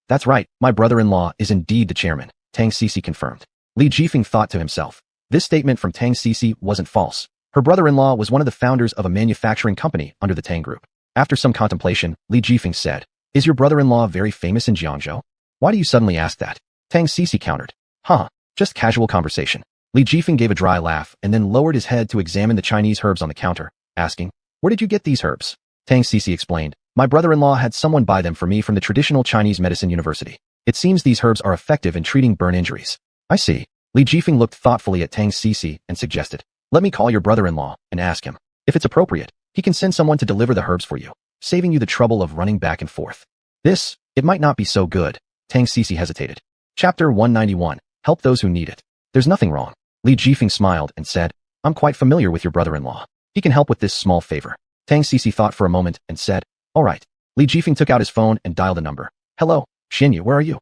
[SPEAKER 1] "That's right, my brother-in-law is indeed the chairman," Tang Cici confirmed. Li Jifeng thought to himself. This statement from Tang Cici wasn't false. Her brother-in-law was one of the founders of a manufacturing company under the Tang Group. After some contemplation, Li Jifeng said, "Is your brother-in-law very famous in Jiangzhou? Why do you suddenly ask that?" Tang Cici countered. "Huh, just casual conversation." Li Jifeng gave a dry laugh and then lowered his head to examine the Chinese herbs on the counter, asking, "Where did you get these herbs?" Tang Cici explained, "My brother-in-law had someone buy them for me from the traditional Chinese medicine university. It seems these herbs are effective in treating burn injuries." "I see." Li Jifeng looked thoughtfully at Tang Cici and suggested, "Let me call your brother-in-law and ask him. If it's appropriate, he can send someone to deliver the herbs for you, saving you the trouble of running back and forth." It might not be so good." Tang Cici hesitated. Chapter 191, Help Those Who Need It. "There's nothing wrong." Li Jifeng smiled and said, "I'm quite familiar with your brother-in-law. He can help with this small favor." Tang Cici thought for a moment and said, "All right." Li Jifeng took out his phone and dialed a number. "Hello, Xianyu, where are you?"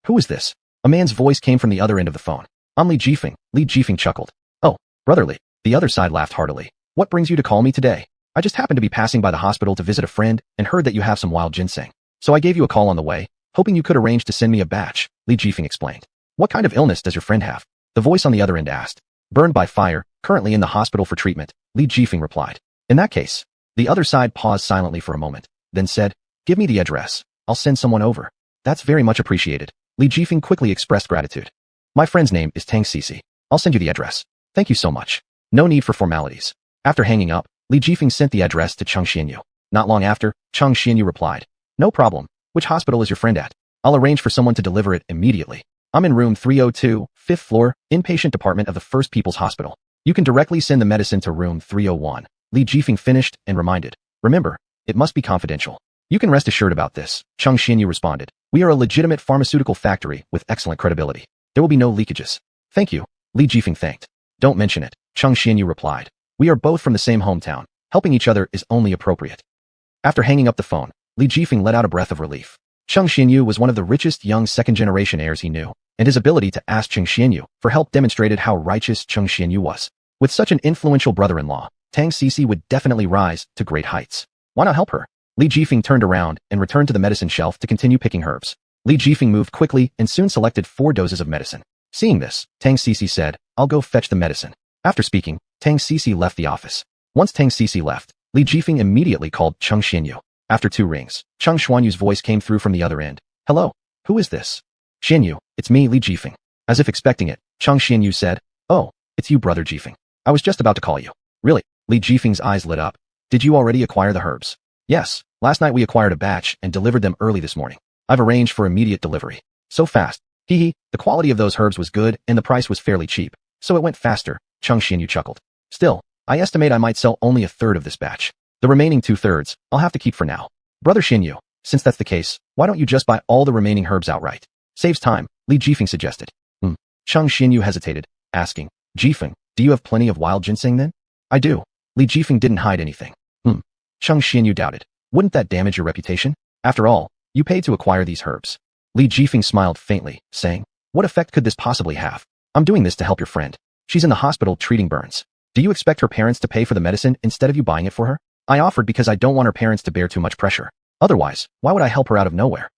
[SPEAKER 1] "Who is this?" A man's voice came from the other end of the phone. "I'm Li Jifeng." Li Jifeng chuckled. "Oh, brotherly." The other side laughed heartily. "What brings you to call me today?" "I just happened to be passing by the hospital to visit a friend and heard that you have some wild ginseng. So I gave you a call on the way, hoping you could arrange to send me a batch," Li Jifeng explained. "What kind of illness does your friend have?" The voice on the other end asked. "Burned by fire, currently in the hospital for treatment," Li Jifeng replied. "In that case." The other side paused silently for a moment, then said, "Give me the address. I'll send someone over." "That's very much appreciated." Li Jifeng quickly expressed gratitude. "My friend's name is Tang Cici. I'll send you the address. Thank you so much. No need for formalities." After hanging up, Li Jifeng sent the address to Cheng Xianyu. Not long after, Cheng Xianyu replied, "No problem. Which hospital is your friend at? I'll arrange for someone to deliver it immediately. I'm in room 302, 5th floor, inpatient department of the First People's Hospital. You can directly send the medicine to room 301. Li Jifeng finished and reminded, "Remember, it must be confidential." "You can rest assured about this," Cheng Xianyu responded. "We are a legitimate pharmaceutical factory with excellent credibility. There will be no leakages." "Thank you," Li Jifeng thanked. "Don't mention it," Cheng Xianyu replied. "We are both from the same hometown. Helping each other is only appropriate." After hanging up the phone, Li Jifeng let out a breath of relief. Cheng Xianyu was one of the richest young second-generation heirs he knew, and his ability to ask Cheng Xianyu for help demonstrated how righteous Cheng Xianyu was. With such an influential brother-in-law, Tang Cici would definitely rise to great heights. Why not help her? Li Jifeng turned around and returned to the medicine shelf to continue picking herbs. Li Jifeng moved quickly and soon selected 4 doses of medicine. Seeing this, Tang Cici said, "I'll go fetch the medicine." After speaking, Tang Cici left the office. Once Tang Cici left, Li Jifeng immediately called Cheng Xianyu. After 2 rings, Cheng Xuanyu's voice came through from the other end. "Hello, who is this?" "Xianyu, it's me, Li Jifeng." As if expecting it, Cheng Xianyu said, "Oh, it's you, brother Jifeng. I was just about to call you." "Really?" Li Jifeng's eyes lit up. "Did you already acquire the herbs?" "Yes, last night we acquired a batch and delivered them early this morning. I've arranged for immediate delivery." "So fast?" "Hee, the quality of those herbs was good and the price was fairly cheap, so it went faster," Cheng Xianyu chuckled. "Still, I estimate I might sell only a third of this batch. The remaining 2/3, I'll have to keep for now." "Brother Xianyu, since that's the case, why don't you just buy all the remaining herbs outright? Saves time," Li Jifeng suggested. Cheng Xianyu hesitated, asking, "Jifeng, do you have plenty of wild ginseng then?" "I do." Li Jifeng didn't hide anything. Cheng Xianyu doubted. "Wouldn't that damage your reputation? After all, you paid to acquire these herbs." Li Jifeng smiled faintly, saying, "What effect could this possibly have? I'm doing this to help your friend. She's in the hospital treating burns. Do you expect her parents to pay for the medicine instead of you buying it for her? I offered because I don't want her parents to bear too much pressure. Otherwise, why would I help her out of nowhere?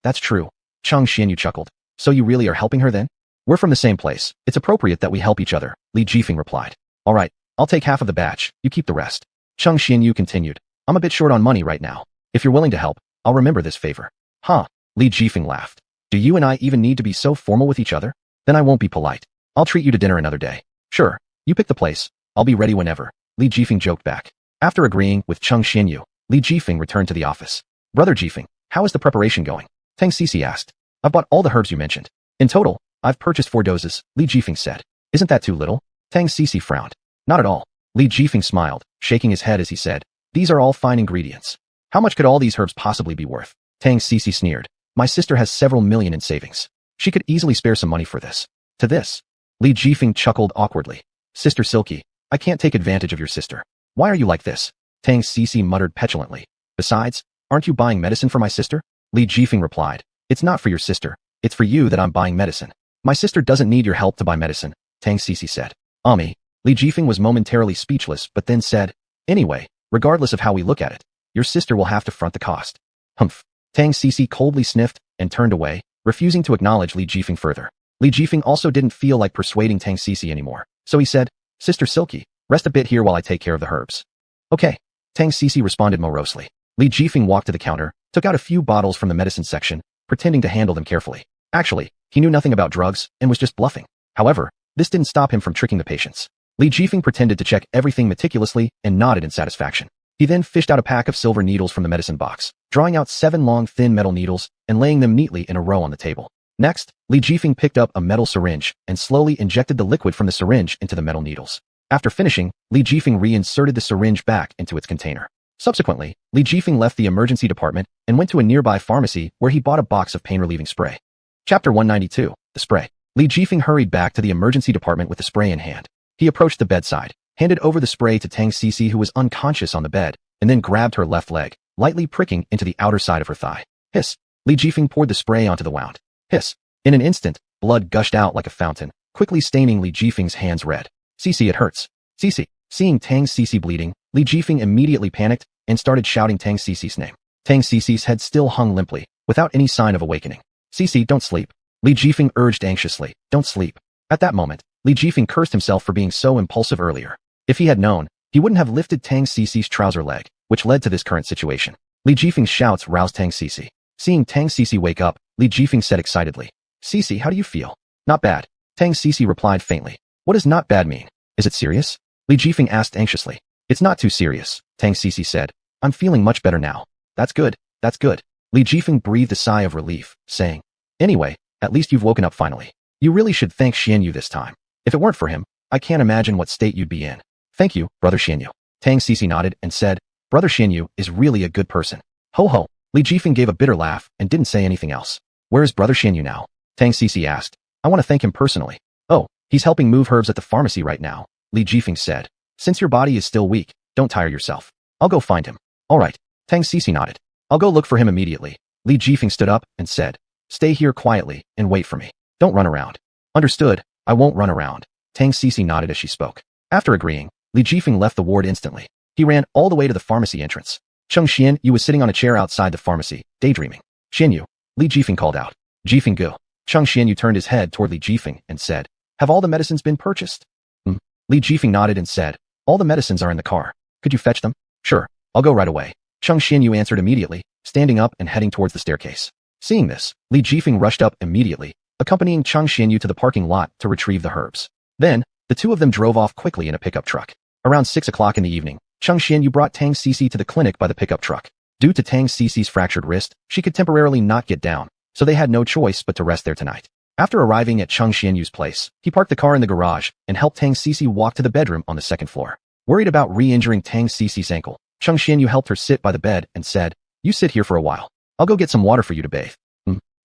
[SPEAKER 1] That's true. Chang Xianyu chuckled. So you really are helping her then? We're from the same place. It's appropriate that we help each other, Li Jifeng replied. All right, I'll take half of the batch, you keep the rest. Chang Xianyu continued. I'm a bit short on money right now. If you're willing to help, I'll remember this favor. Huh? Li Jifeng laughed. Do you and I even need to be so formal with each other? Then I won't be polite. I'll treat you to dinner another day. Sure, you pick the place. I'll be ready whenever, Li Jifeng joked back. After agreeing with Chang Xianyu, Li Jifeng returned to the office. Brother Jifeng, how is the preparation going? Tang Cici asked. I've bought all the herbs you mentioned. In total, I've purchased 4 doses, Li Jifeng said. Isn't that too little? Tang Cici frowned. Not at all. Li Jifeng smiled, shaking his head as he said, these are all fine ingredients. How much could all these herbs possibly be worth? Tang Cici sneered. My sister has several million in savings. She could easily spare some money for this. To this, Li Jifeng chuckled awkwardly. Sister Silky, I can't take advantage of your sister. Why are you like this? Tang Cici muttered petulantly. Besides, aren't you buying medicine for my sister? Li Jifeng replied. It's not for your sister. It's for you that I'm buying medicine. My sister doesn't need your help to buy medicine, Tang Cici said. Ami. Li Jifeng was momentarily speechless but then said, anyway, regardless of how we look at it, your sister will have to front the cost. Humph. Tang Cici coldly sniffed and turned away, refusing to acknowledge Li Jifeng further. Li Jifeng also didn't feel like persuading Tang Cici anymore, so he said, Sister Silky, rest a bit here while I take care of the herbs. Okay. Tang Cici responded morosely. Li Jifeng walked to the counter, took out a few bottles from the medicine section, pretending to handle them carefully. Actually, he knew nothing about drugs and was just bluffing. However, this didn't stop him from tricking the patients. Li Jifeng pretended to check everything meticulously and nodded in satisfaction. He then fished out a pack of silver needles from the medicine box, drawing out 7 long thin metal needles and laying them neatly in a row on the table. Next, Li Jifeng picked up a metal syringe and slowly injected the liquid from the syringe into the metal needles. After finishing, Li Jifeng reinserted the syringe back into its container. Subsequently, Li Jifeng left the emergency department and went to a nearby pharmacy where he bought a box of pain-relieving spray. Chapter 192, The Spray. Li Jifeng hurried back to the emergency department with the spray in hand. He approached the bedside, handed over the spray to Tang Cici who was unconscious on the bed, and then grabbed her left leg, lightly pricking into the outer side of her thigh. Hiss. Li Jifeng poured the spray onto the wound. Hiss. In an instant, blood gushed out like a fountain, quickly staining Li Jifeng's hands red. Cici, it hurts. Cici. Seeing Tang Cici bleeding, Li Jifeng immediately panicked and started shouting Tang Cici's name. Tang Cici's head still hung limply, without any sign of awakening. Cici, don't sleep. Li Jifeng urged anxiously. Don't sleep. At that moment, Li Jifeng cursed himself for being so impulsive earlier. If he had known, he wouldn't have lifted Tang Cici's trouser leg, which led to this current situation. Li Jifeng's shouts roused Tang Cici. Seeing Tang Cici wake up, Li Jifeng said excitedly, Cici, how do you feel? Not bad. Tang Cici replied faintly. What does not bad mean? Is it serious? Li Jifeng asked anxiously. It's not too serious, Tang Cici said. I'm feeling much better now. That's good, that's good. Li Jifeng breathed a sigh of relief, saying, anyway, at least you've woken up finally. You really should thank Xianyu this time. If it weren't for him, I can't imagine what state you'd be in. Thank you, Brother Xianyu. Tang Cici nodded and said, Brother Xianyu is really a good person. Ho ho. Li Jifeng gave a bitter laugh and didn't say anything else. Where is Brother Xianyu now? Tang Cici asked. I want to thank him personally. Oh, he's helping move herbs at the pharmacy right now, Li Jifeng said. Since your body is still weak, don't tire yourself. I'll go find him. All right. Tang Cici nodded. I'll go look for him immediately. Li Jifeng stood up and said, stay here quietly and wait for me. Don't run around. Understood, I won't run around. Tang Cici nodded as she spoke. After agreeing, Li Jifeng left the ward instantly. He ran all the way to the pharmacy entrance. Cheng Xianyu was sitting on a chair outside the pharmacy, daydreaming. Xianyu, Li Jifeng called out. Jifeng go. Cheng Xianyu turned his head toward Li Jifeng and said, have all the medicines been purchased? Li Jifeng nodded and said, all the medicines are in the car. Could you fetch them? Sure, I'll go right away. Cheng Xianyu answered immediately, standing up and heading towards the staircase. Seeing this, Li Jifeng rushed up immediately, accompanying Cheng Xianyu to the parking lot to retrieve the herbs. Then, the two of them drove off quickly in a pickup truck. Around 6 o'clock in the evening, Cheng Xianyu brought Tang Cici to the clinic by the pickup truck. Due to Tang Cici's fractured wrist, she could temporarily not get down, so they had no choice but to rest there tonight. After arriving at Cheng Xianyu's place, he parked the car in the garage and helped Tang Cici walk to the bedroom on the second floor. Worried about re-injuring Tang Cici's ankle, Cheng Xianyu helped her sit by the bed and said, you sit here for a while. I'll go get some water for you to bathe.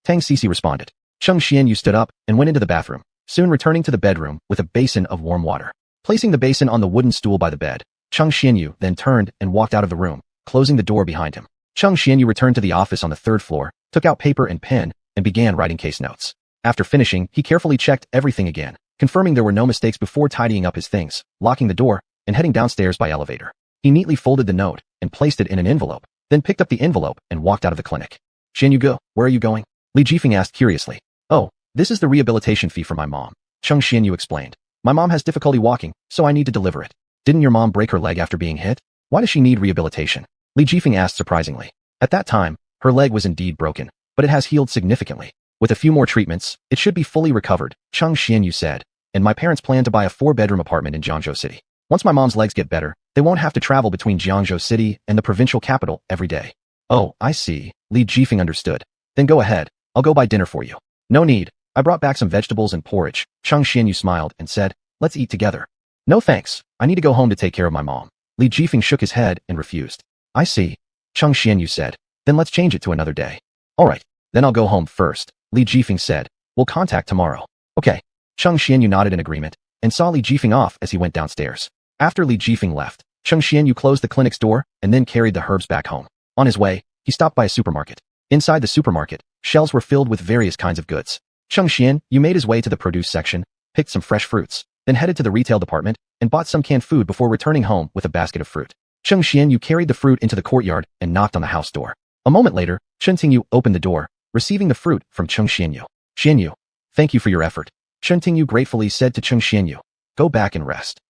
[SPEAKER 1] Tang Cici responded. Cheng Xianyu stood up and went into the bathroom, soon returning to the bedroom with a basin of warm water. Placing the basin on the wooden stool by the bed, Cheng Xianyu then turned and walked out of the room, closing the door behind him. Cheng Xianyu returned to the office on the 3rd floor, took out paper and pen, and began writing case notes. After finishing, he carefully checked everything again, confirming there were no mistakes before tidying up his things, locking the door, and heading downstairs by elevator. He neatly folded the note and placed it in an envelope, then picked up the envelope and walked out of the clinic. Xuanhu, where are you going? Li Jifeng asked curiously. Oh, this is the rehabilitation fee for my mom. Xuanhu explained. My mom has difficulty walking, so I need to deliver it. Didn't your mom break her leg after being hit? Why does she need rehabilitation? Li Jifeng asked surprisingly. At that time, her leg was indeed broken, but it has healed significantly. With a few more treatments, it should be fully recovered, Xuanhu said. And my parents plan to buy a 4-bedroom apartment in Jiangzhou City. Once my mom's legs get better, they won't have to travel between Jiangzhou City and the provincial capital every day. Oh, I see. Li Jifeng understood. Then go ahead. I'll go buy dinner for you. No need. I brought back some vegetables and porridge. Xuanhu smiled and said, let's eat together. No thanks. I need to go home to take care of my mom. Li Jifeng shook his head and refused. I see. Xuanhu said. Then let's change it to another day. All right. Then I'll go home first. Li Jifeng said. We'll contact tomorrow. Okay. Xuanhu nodded in agreement and saw Li Jifeng off as he went downstairs. After Li Jifeng left, Xuanhu closed the clinic's door and then carried the herbs back home. On his way, he stopped by a supermarket. Inside the supermarket, shelves were filled with various kinds of goods. Xuanhu made his way to the produce section, picked some fresh fruits, then headed to the retail department and bought some canned food before returning home with a basket of fruit. Xuanhu carried the fruit into the courtyard and knocked on the house door. A moment later, Chen Tingyu opened the door, receiving the fruit from Xuanhu. Xuanhu, thank you for your effort. Chen Tingyu gratefully said to Xuanhu. Go back and rest.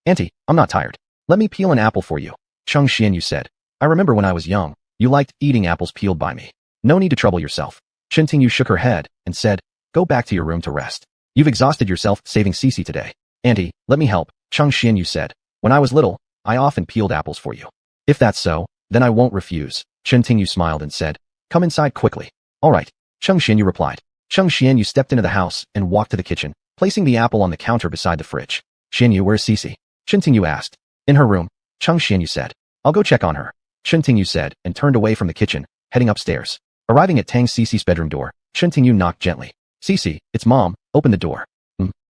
[SPEAKER 1] Auntie, I'm not tired. Let me peel an apple for you. Xuanhu said. I remember when I was young, you liked eating apples peeled by me. No need to trouble yourself. Chen Tingyu shook her head and said, go back to your room to rest. You've exhausted yourself saving Cici today. Auntie, let me help. Xuanhu said. When I was little, I often peeled apples for you. If that's so, then I won't refuse. Chen Tingyu smiled and said, come inside quickly. All right. Xuanhu replied. Xuanhu stepped into the house and walked to the kitchen, placing the apple on the counter beside the fridge. Xuanhu, where's Cici? Chen Tingyu asked. In her room. Xuanhu said. I'll go check on her. Chen Tingyu said and turned away from the kitchen, heading upstairs. Arriving at Tang Cici's bedroom door, Chen Tingyu knocked gently. Cici, it's Mom, open the door.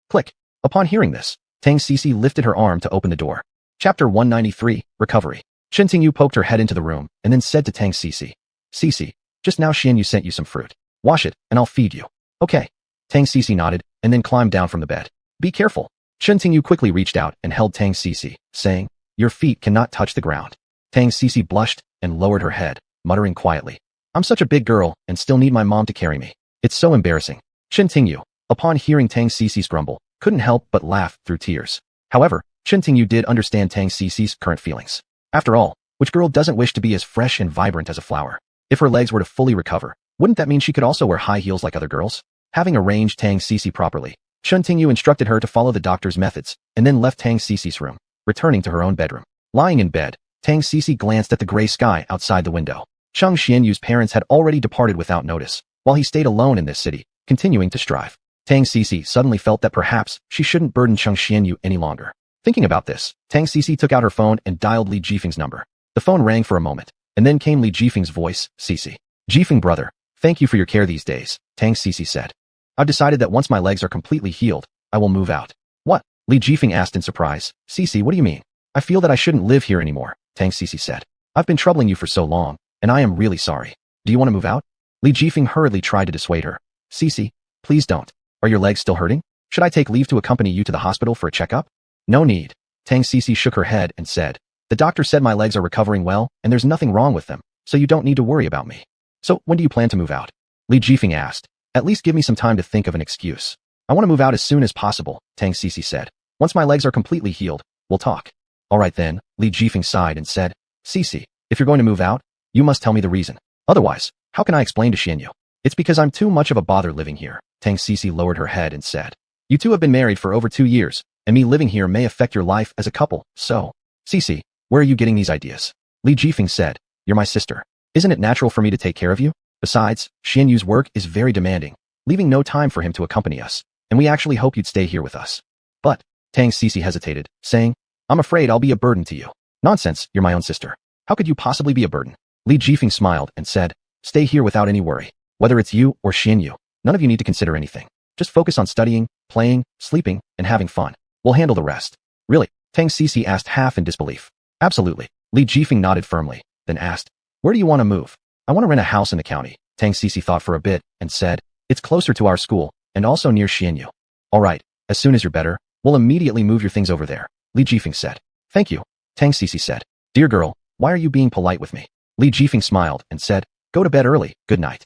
[SPEAKER 1] Click. Upon hearing this, Tang Cici lifted her arm to open the door. Chapter 193, Recovery. Chen Tingyu poked her head into the room and then said to Tang Cici. Cici, just now Xuanhu sent you some fruit. Wash it, and I'll feed you. Okay. Tang Cici nodded and then climbed down from the bed. Be careful. Chen Tingyu quickly reached out and held Tang Cici, saying, your feet cannot touch the ground. Tang Cici blushed and lowered her head, muttering quietly. I'm such a big girl and still need my mom to carry me. It's so embarrassing. Chen Tingyu, upon hearing Tang Cici's grumble, couldn't help but laugh through tears. However, Chen Tingyu did understand Tang Cici's current feelings. After all, which girl doesn't wish to be as fresh and vibrant as a flower? If her legs were to fully recover, wouldn't that mean she could also wear high heels like other girls? Having arranged Tang Cici properly, Chen Tingyu instructed her to follow the doctor's methods and then left Tang Cici's room, returning to her own bedroom. Lying in bed, Tang Cici glanced at the gray sky outside the window. Xuanhu's parents had already departed without notice, while he stayed alone in this city, continuing to strive. Tang Cici suddenly felt that perhaps she shouldn't burden Xuanhu any longer. Thinking about this, Tang Cici took out her phone and dialed Li Jifeng's number. The phone rang for a moment, and then came Li Jifeng's voice, Cici. Jifeng brother, thank you for your care these days, Tang Cici said. I've decided that once my legs are completely healed, I will move out. What? Li Jifeng asked in surprise. Cici, what do you mean? I feel that I shouldn't live here anymore, Tang Cici said. I've been troubling you for so long, and I am really sorry. Do you want to move out? Li Jifeng hurriedly tried to dissuade her. Cici, please don't. Are your legs still hurting? Should I take leave to accompany you to the hospital for a checkup? No need. Tang Cici shook her head and said, the doctor said my legs are recovering well, and there's nothing wrong with them, so you don't need to worry about me. So, when do you plan to move out? Li Jifeng asked. At least give me some time to think of an excuse. I want to move out as soon as possible, Tang Cici said. Once my legs are completely healed, we'll talk. All right then, Li Jifeng sighed and said, Cici, if you're going to move out, you must tell me the reason. Otherwise, how can I explain to Xuanhu? It's because I'm too much of a bother living here. Tang Cici lowered her head and said, you two have been married for over 2 years, and me living here may affect your life as a couple, so. Cici, where are you getting these ideas? Li Jifeng said, you're my sister. Isn't it natural for me to take care of you? Besides, Xuanhu's work is very demanding, leaving no time for him to accompany us, and we actually hope you'd stay here with us. But, Tang Cici hesitated, saying, I'm afraid I'll be a burden to you. Nonsense, you're my own sister. How could you possibly be a burden? Li Jifeng smiled and said, stay here without any worry. Whether it's you or Xuanhu, none of you need to consider anything. Just focus on studying, playing, sleeping, and having fun. We'll handle the rest. Really? Tang Cici asked half in disbelief. Absolutely. Li Jifeng nodded firmly, then asked, where do you want to move? I want to rent a house in the county. Tang Cici thought for a bit and said, it's closer to our school and also near Xuanhu. All right, As soon as you're better, we'll immediately move your things over there, Li Jifeng said. Thank you, Tang Sisi said. Dear girl, why are you being polite with me? Li Jifeng smiled and said, go to bed early, good night.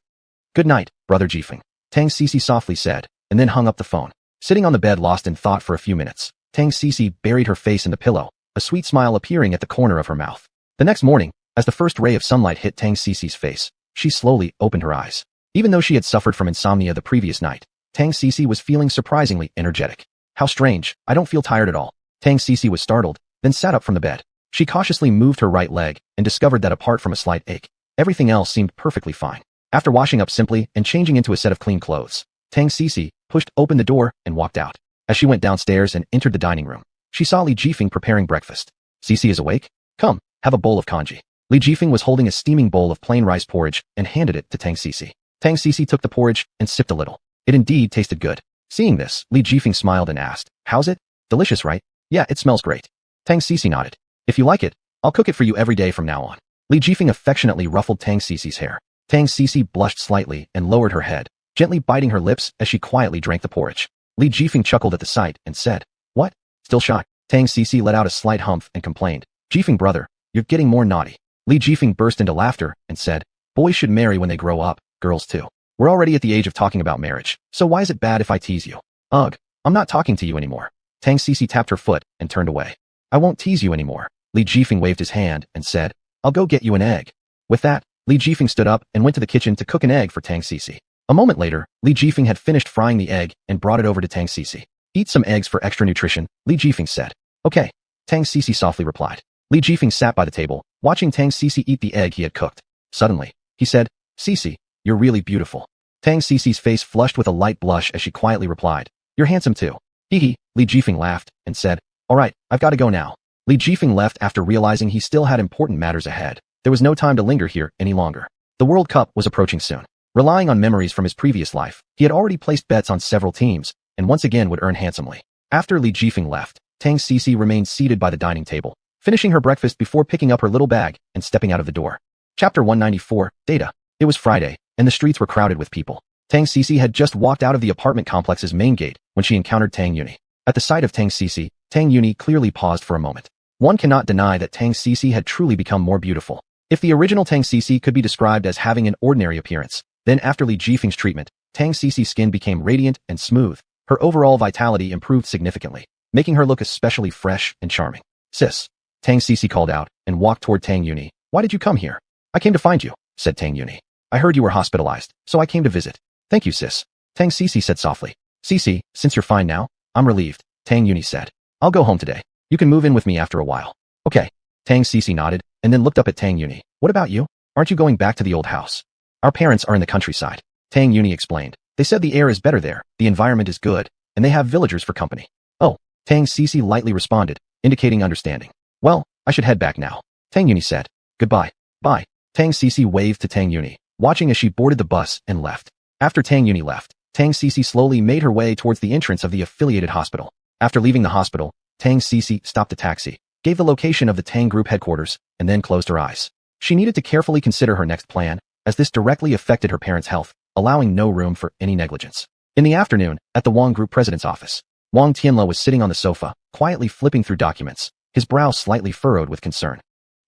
[SPEAKER 1] Good night, brother Jifeng, Tang Sisi softly said, and then hung up the phone. Sitting on the bed lost in thought for a few minutes, Tang Sisi buried her face in the pillow, a sweet smile appearing at the corner of her mouth. The next morning, as the first ray of sunlight hit Tang Sisi's face, she slowly opened her eyes. Even though she had suffered from insomnia the previous night, Tang Sisi was feeling surprisingly energetic. How strange, I don't feel tired at all. Tang Sisi was startled, then sat up from the bed. She cautiously moved her right leg and discovered that apart from a slight ache, everything else seemed perfectly fine. After washing up simply and changing into a set of clean clothes, Tang Sisi pushed open the door and walked out. As she went downstairs and entered the dining room, she saw Li Jifeng preparing breakfast. Sisi is awake? Come, have a bowl of congee. Li Jifeng was holding a steaming bowl of plain rice porridge and handed it to Tang Sisi. Tang Sisi took the porridge and sipped a little. It indeed tasted good. Seeing this, Li Jifeng smiled and asked, how's it? Delicious, right? Yeah, it smells great. Tang Sisi nodded. If you like it, I'll cook it for you every day from now on. Li Jifeng affectionately ruffled Tang Sisi's hair. Tang Sisi blushed slightly and lowered her head, gently biting her lips as she quietly drank the porridge. Li Jifeng chuckled at the sight and said, what? Still shy? Tang Sisi let out a slight humph and complained, Jifeng brother, you're getting more naughty. Li Jifeng burst into laughter and said, boys should marry when they grow up, girls too. We're already at the age of talking about marriage, so why is it bad if I tease you? Ugh, I'm not talking to you anymore. Tang Sisi tapped her foot and turned away. I won't tease you anymore. Li Jifeng waved his hand and said, I'll go get you an egg. With that, Li Jifeng stood up and went to the kitchen to cook an egg for Tang Sisi. A moment later, Li Jifeng had finished frying the egg and brought it over to Tang Sisi. Eat some eggs for extra nutrition, Li Jifeng said. Okay, Tang Sisi softly replied. Li Jifeng sat by the table, watching Tang Sisi eat the egg he had cooked. Suddenly, he said, Sisi, you're really beautiful. Tang Sisi's face flushed with a light blush as she quietly replied, you're handsome too. Hee hee, Li Jifeng laughed and said, alright, I've got to go now. Li Jifeng left after realizing he still had important matters ahead. There was no time to linger here any longer. The World Cup was approaching soon. Relying on memories from his previous life, he had already placed bets on several teams, and once again would earn handsomely. After Li Jifeng left, Tang Sisi remained seated by the dining table, finishing her breakfast before picking up her little bag and stepping out of the door. Chapter 194, Data. It was Friday, and the streets were crowded with people. Tang Sisi had just walked out of the apartment complex's main gate when she encountered Tang Yuni. At the sight of Tang Sisi, Tang Yuni clearly paused for a moment. One cannot deny that Tang Sisi had truly become more beautiful. If the original Tang Sisi could be described as having an ordinary appearance, then after Li Jifeng's treatment, Tang Sisi's skin became radiant and smooth. Her overall vitality improved significantly, making her look especially fresh and charming. Sis, Tang Sisi called out and walked toward Tang Yuni. Why did you come here? I came to find you, said Tang Yuni. I heard you were hospitalized, so I came to visit. Thank you, sis, Tang Sisi said softly. Sisi, since you're fine now, I'm relieved, Tang Yuni said. I'll go home today. You can move in with me after a while. Okay. Tang Sisi nodded and then looked up at Tang Yuni. What about you? Aren't you going back to the old house? Our parents are in the countryside, Tang Yuni explained. They said the air is better there, the environment is good, and they have villagers for company. Oh, Tang Sisi lightly responded, indicating understanding. Well, I should head back now, Tang Yuni said. Goodbye. Bye. Tang Sisi waved to Tang Yuni, watching as she boarded the bus and left. After Tang Yuni left, Tang Sisi slowly made her way towards the entrance of the affiliated hospital. After leaving the hospital, Tang Sisi stopped a taxi, gave the location of the Tang Group headquarters, and then closed her eyes. She needed to carefully consider her next plan, as this directly affected her parents' health, allowing no room for any negligence. In the afternoon, at the Wang Group president's office, Wang Tianle was sitting on the sofa, quietly flipping through documents, his brow slightly furrowed with concern.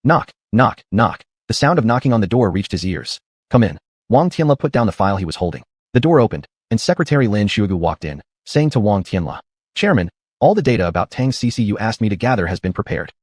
[SPEAKER 1] Knock, knock, knock. The sound of knocking on the door reached his ears. Come in. Wang Tianle put down the file he was holding. The door opened, and Secretary Lin Xuegu walked in, saying to Wang Tianle, Chairman, all the data about Tang Sisi you asked me to gather has been prepared.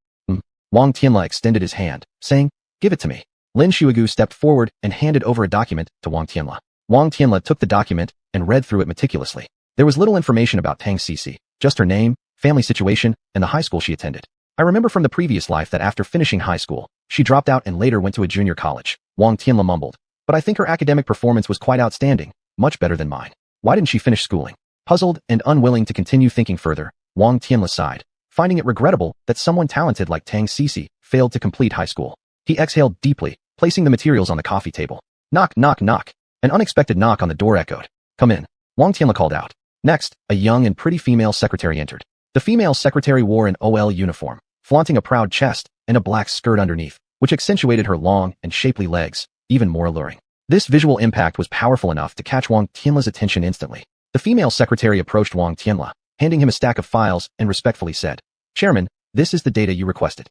[SPEAKER 1] Wang Tianle extended his hand, saying, give it to me. Lin Xuegu stepped forward and handed over a document to Wang Tianle. Wang Tianle took the document and read through it meticulously. There was little information about Tang Sisi, just her name, family situation, and the high school she attended. I remember from the previous life that after finishing high school, she dropped out and later went to a junior college, Wang Tianle mumbled. But I think her academic performance was quite outstanding, much better than mine. Why didn't she finish schooling? Puzzled and unwilling to continue thinking further, Wang Tianle sighed, finding it regrettable that someone talented like Tang Sisi failed to complete high school. He exhaled deeply, placing the materials on the coffee table. Knock, knock, knock. An unexpected knock on the door echoed. Come in. Wang Tianle called out. Next, a young and pretty female secretary entered. The female secretary wore an OL uniform, flaunting a proud chest and a black skirt underneath, which accentuated her long and shapely legs, even more alluring. This visual impact was powerful enough to catch Wang Tianle's attention instantly. The female secretary approached Wang Tianle, handing him a stack of files and respectfully said, "Chairman, this is the data you requested."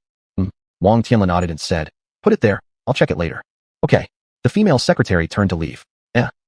[SPEAKER 1] Wang Tianla nodded and said, "Put it there, I'll check it later." "Okay." The female secretary turned to leave.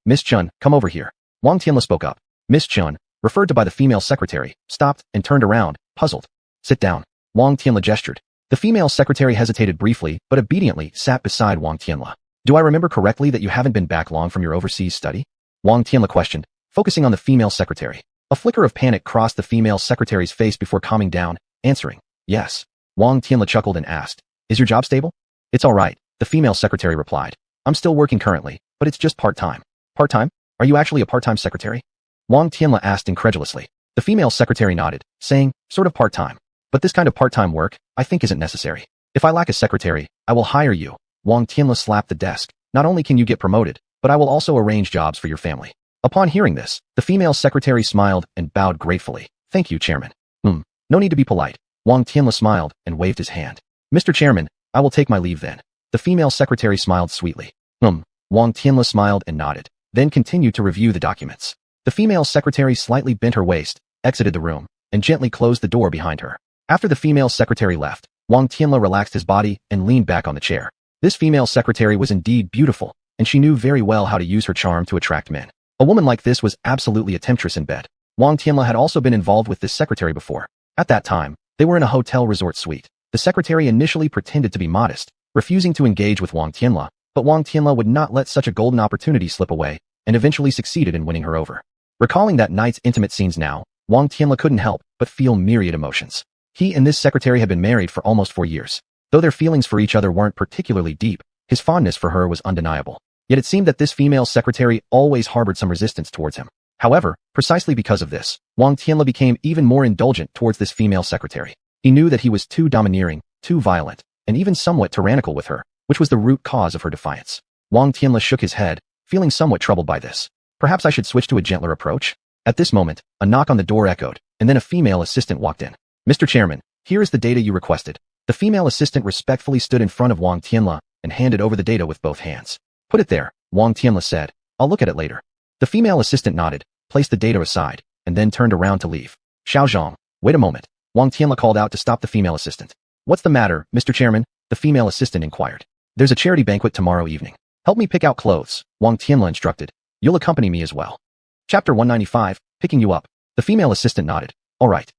[SPEAKER 1] Miss Chun, come over here." Wang Tianla spoke up. Miss Chun, referred to by the female secretary, stopped and turned around, puzzled. "Sit down." Wang Tianla gestured. The female secretary hesitated briefly, but obediently sat beside Wang Tianla. "Do I remember correctly that you haven't been back long from your overseas study?" Wang Tianla questioned, focusing on the female secretary. A flicker of panic crossed the female secretary's face before calming down, answering, "Yes." Wang Tianla chuckled and asked, "Is your job stable?" "It's all right," the female secretary replied. "I'm still working currently, but it's just part-time." "Part-time? Are you actually a part-time secretary?" Wang Tianla asked incredulously. The female secretary nodded, saying, "Sort of part-time. But this kind of part-time work, I think isn't necessary. If I lack a secretary, I will hire you." Wang Tianla slapped the desk. "Not only can you get promoted, but I will also arrange jobs for your family." Upon hearing this, the female secretary smiled and bowed gratefully. "Thank you, Chairman." No need to be polite." Wang Tianla smiled and waved his hand. "Mr. Chairman, I will take my leave then." The female secretary smiled sweetly. Wang Tianla smiled and nodded, then continued to review the documents. The female secretary slightly bent her waist, exited the room, and gently closed the door behind her. After the female secretary left, Wang Tianla relaxed his body and leaned back on the chair. This female secretary was indeed beautiful, and she knew very well how to use her charm to attract men. A woman like this was absolutely a temptress in bed. Wang Tianla had also been involved with this secretary before. At that time, they were in a hotel resort suite. The secretary initially pretended to be modest, refusing to engage with Wang Tianla, but Wang Tianla would not let such a golden opportunity slip away, and eventually succeeded in winning her over. Recalling that night's intimate scenes now, Wang Tianla couldn't help but feel myriad emotions. He and this secretary had been married for almost 4 years. Though their feelings for each other weren't particularly deep, his fondness for her was undeniable. Yet it seemed that this female secretary always harbored some resistance towards him. However, precisely because of this, Wang Tianla became even more indulgent towards this female secretary. He knew that he was too domineering, too violent, and even somewhat tyrannical with her, which was the root cause of her defiance. Wang Tianla shook his head, feeling somewhat troubled by this. Perhaps I should switch to a gentler approach? At this moment, a knock on the door echoed, and then a female assistant walked in. "Mr. Chairman, here is the data you requested." The female assistant respectfully stood in front of Wang Tianla and handed over the data with both hands. "Put it there," Wang Tianla said. "I'll look at it later." The female assistant nodded, placed the data aside, and then turned around to leave. "Xiaozhong, wait a moment," Wang Tianla called out to stop the female assistant. "What's the matter, Mr. Chairman?" the female assistant inquired. "There's a charity banquet tomorrow evening. Help me pick out clothes," Wang Tianla instructed. "You'll accompany me as well." Chapter 195, Picking You Up. The female assistant nodded. "All right."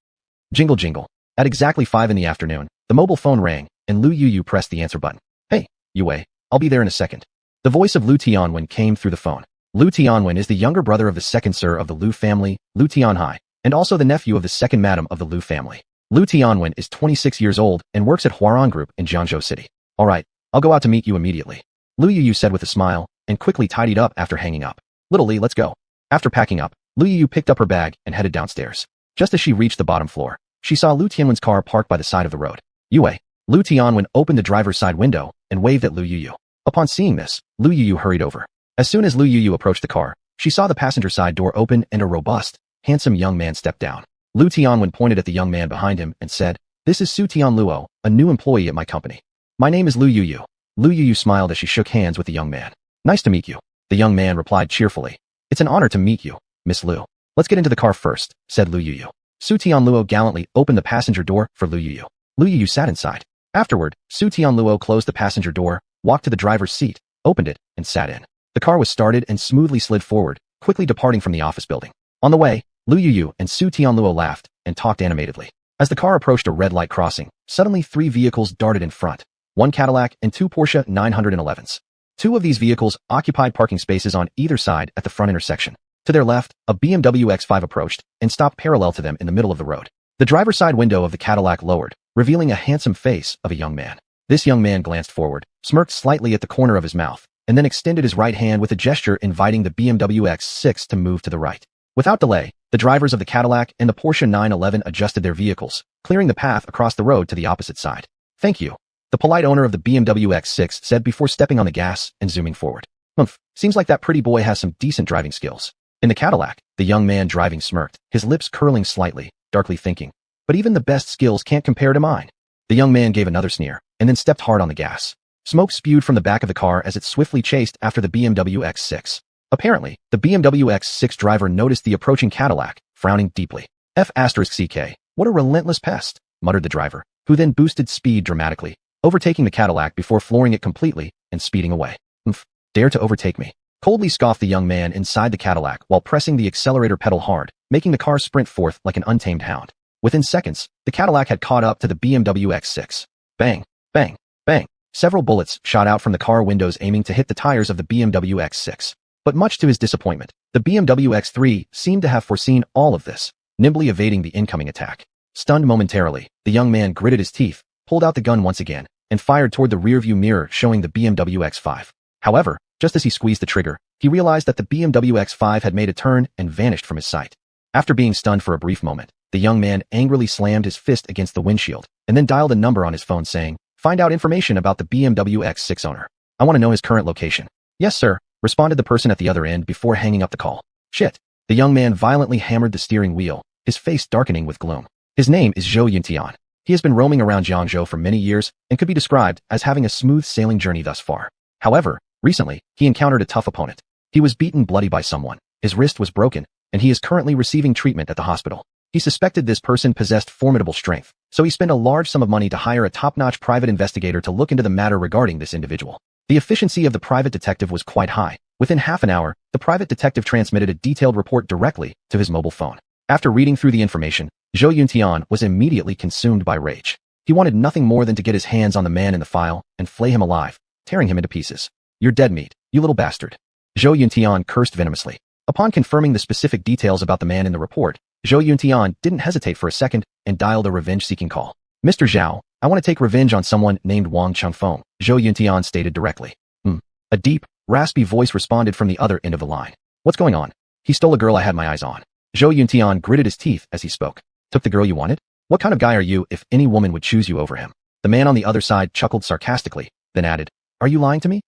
[SPEAKER 1] Jingle jingle. At exactly 5 in the afternoon, the mobile phone rang, and Lu Yuyu pressed the answer button. "Hey, Yue, I'll be there in a second." The voice of Lu Tianwen came through the phone. Lu Tianwen is the younger brother of the second Sir of the Lu family, Lu Tianhai, and also the nephew of the second Madam of the Lu family. Lu Tianwen is 26 years old and works at Huaran Group in Jiangzhou City. "All right, I'll go out to meet you immediately," Lu Yuyu said with a smile, and quickly tidied up after hanging up. "Little Li, let's go." After packing up, Lu Yuyu picked up her bag and headed downstairs. Just as she reached the bottom floor, she saw Lu Tianwen's car parked by the side of the road. "Yue." Lu Tianwen opened the driver's side window and waved at Lu Yuyu. Upon seeing this, Lu Yuyu hurried over. As soon as Lu Yuyu approached the car, she saw the passenger side door open and a robust, handsome young man step down. Lu Tianwen pointed at the young man behind him and said, "This is Su Tianluo, a new employee at my company. My name is Lu Yuyu." Lu Yuyu smiled as she shook hands with the young man. "Nice to meet you," the young man replied cheerfully. "It's an honor to meet you, Miss Lu." "Let's get into the car first," said Lu Yuyu. Su Tianluo gallantly opened the passenger door for Lu Yuyu. Lu Yuyu sat inside. Afterward, Su Tianluo closed the passenger door, walked to the driver's seat, opened it, and sat in. The car was started and smoothly slid forward, quickly departing from the office building. On the way, Lu Yuyu and Su Tianluo laughed and talked animatedly. As the car approached a red light crossing, suddenly 3 vehicles darted in front, 1 Cadillac and 2 Porsche 911s. 2 of these vehicles occupied parking spaces on either side at the front intersection. To their left, a BMW X5 approached and stopped parallel to them in the middle of the road. The driver's side window of the Cadillac lowered, revealing a handsome face of a young man. This young man glanced forward, smirked slightly at the corner of his mouth, and then extended his right hand with a gesture inviting the BMW X6 to move to the right. Without delay, the drivers of the Cadillac and the Porsche 911 adjusted their vehicles, clearing the path across the road to the opposite side. "Thank you," the polite owner of the BMW X6 said before stepping on the gas and zooming forward. Seems like that pretty boy has some decent driving skills." In the Cadillac, the young man driving smirked, his lips curling slightly, darkly thinking, "But even the best skills can't compare to mine." The young man gave another sneer, and then stepped hard on the gas. Smoke spewed from the back of the car as it swiftly chased after the BMW X6. Apparently, the BMW X6 driver noticed the approaching Cadillac, frowning deeply. F***ck, what a relentless pest, muttered the driver, who then boosted speed dramatically, overtaking the Cadillac before flooring it completely and speeding away. Dare to overtake me? Coldly scoffed the young man inside the Cadillac while pressing the accelerator pedal hard, making the car sprint forth like an untamed hound. Within seconds, the Cadillac had caught up to the BMW X6. Bang, bang, bang. Several bullets shot out from the car windows aiming to hit the tires of the BMW X6. But much to his disappointment, the BMW X3 seemed to have foreseen all of this, nimbly evading the incoming attack. Stunned momentarily, the young man gritted his teeth, pulled out the gun once again, and fired toward the rearview mirror showing the BMW X5. However, just as he squeezed the trigger, he realized that the BMW X5 had made a turn and vanished from his sight. After being stunned for a brief moment, the young man angrily slammed his fist against the windshield and then dialed a number on his phone saying, "Find out information about the BMW X6 owner. I want to know his current location." "Yes, sir," responded the person at the other end before hanging up the call. "Shit." The young man violently hammered the steering wheel, his face darkening with gloom. His name is xuanhuan. He has been roaming around Jiangzhou for many years and could be described as having a smooth sailing journey thus far. However, recently, he encountered a tough opponent. He was beaten bloody by someone, his wrist was broken, and he is currently receiving treatment at the hospital. He suspected this person possessed formidable strength, so he spent a large sum of money to hire a top-notch private investigator to look into the matter regarding this individual. The efficiency of the private detective was quite high. Within half an hour, the private detective transmitted a detailed report directly to his mobile phone. After reading through the information, xuanhuan was immediately consumed by rage. He wanted nothing more than to get his hands on the man in the file and flay him alive, tearing him into pieces. "You're dead meat, you little bastard." xuanhuan cursed venomously. Upon confirming the specific details about the man in the report, xuanhuan didn't hesitate for a second and dialed a revenge-seeking call. "Mr. Zhao, I want to take revenge on someone named Wang Chengfeng," xuanhuan stated directly. A deep, raspy voice responded from the other end of the line. "What's going on?" "He stole a girl I had my eyes on." xuanhuan gritted his teeth as he spoke. "Took the girl you wanted? What kind of guy are you if any woman would choose you over him?" The man on the other side chuckled sarcastically, then added, "Are you lying to me?"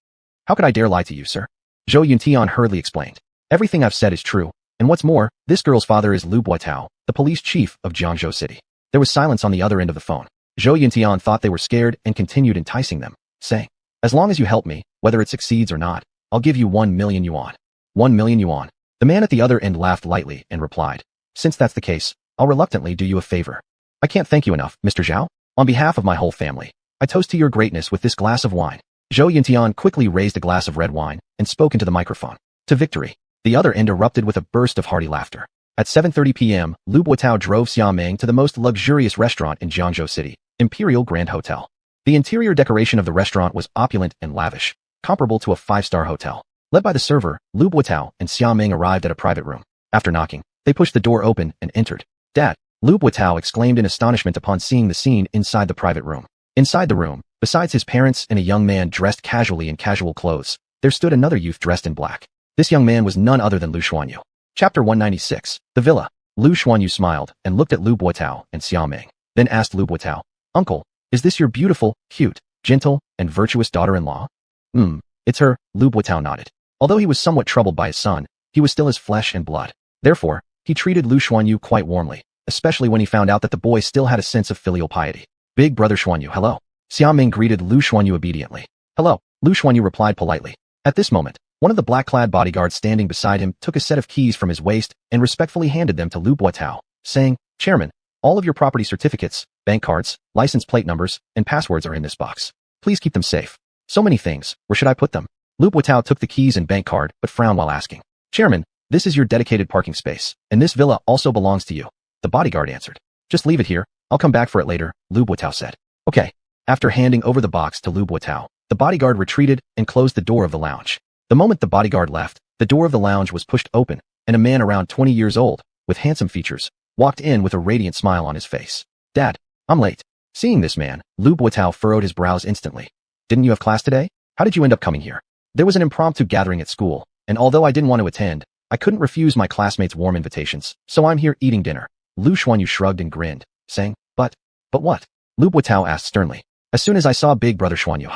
[SPEAKER 1] "How could I dare lie to you, sir?" xuanhuan hurriedly explained. "Everything I've said is true, and what's more, this girl's father is Lu Buotao, the police chief of Jiangzhou City." There was silence on the other end of the phone. xuanhuan thought they were scared and continued enticing them, saying, "As long as you help me, whether it succeeds or not, I'll give you 1 million yuan. 1 million yuan. The man at the other end laughed lightly and replied, "Since that's the case, I'll reluctantly do you a favor. I can't thank you enough, Mr. Zhao. On behalf of my whole family, I toast to your greatness with this glass of wine." xuanhuan quickly raised a glass of red wine and spoke into the microphone. "To victory." The other end erupted with a burst of hearty laughter. At 7:30 p.m., Lu Buotao drove Xia Meng to the most luxurious restaurant in Jiangzhou City, Imperial Grand Hotel. The interior decoration of the restaurant was opulent and lavish, comparable to a 5-star hotel. Led by the server, Lu Buotao and Xia Meng arrived at a private room. After knocking, they pushed the door open and entered. "Dad!" Lu Buotao exclaimed in astonishment upon seeing the scene inside the private room. Inside the room, besides his parents and a young man dressed casually in casual clothes, there stood another youth dressed in black. This young man was none other than Lu Xuanyu. Chapter 196, The Villa. Lu Xuanyu smiled and looked at Lu Buotao and Xia Meng, then asked Lu Buotao, "Uncle, is this your beautiful, cute, gentle, and virtuous daughter-in-law?" It's her," Lu Buotao nodded. Although he was somewhat troubled by his son, he was still his flesh and blood. Therefore, he treated Lu Xuanyu quite warmly, especially when he found out that the boy still had a sense of filial piety. "Big brother Xuanyu, hello." Xia Meng greeted Lu Xuanyu obediently. "Hello," Lu Xuanyu replied politely. At this moment, one of the black-clad bodyguards standing beside him took a set of keys from his waist and respectfully handed them to Lu Buotao, saying, "Chairman, all of your property certificates, bank cards, license plate numbers, and passwords are in this box. Please keep them safe." "So many things, where should I put them?" Lu Buotao took the keys and bank card but frowned while asking. "Chairman, this is your dedicated parking space, and this villa also belongs to you," the bodyguard answered. "Just leave it here, I'll come back for it later," Lu Buotao said. "Okay." After handing over the box to Lu Buotao, the bodyguard retreated and closed the door of the lounge. The moment the bodyguard left, the door of the lounge was pushed open, and a man around 20 years old, with handsome features, walked in with a radiant smile on his face. "Dad, I'm late." Seeing this man, Lu Buotao furrowed his brows instantly. "Didn't you have class today? How did you end up coming here?" "There was an impromptu gathering at school, and although I didn't want to attend, I couldn't refuse my classmates' warm invitations, so I'm here eating dinner." Lu Xuanyu shrugged and grinned, saying, But what?" Lu Buotao asked sternly. "As soon as I saw Big Brother Xuanyu,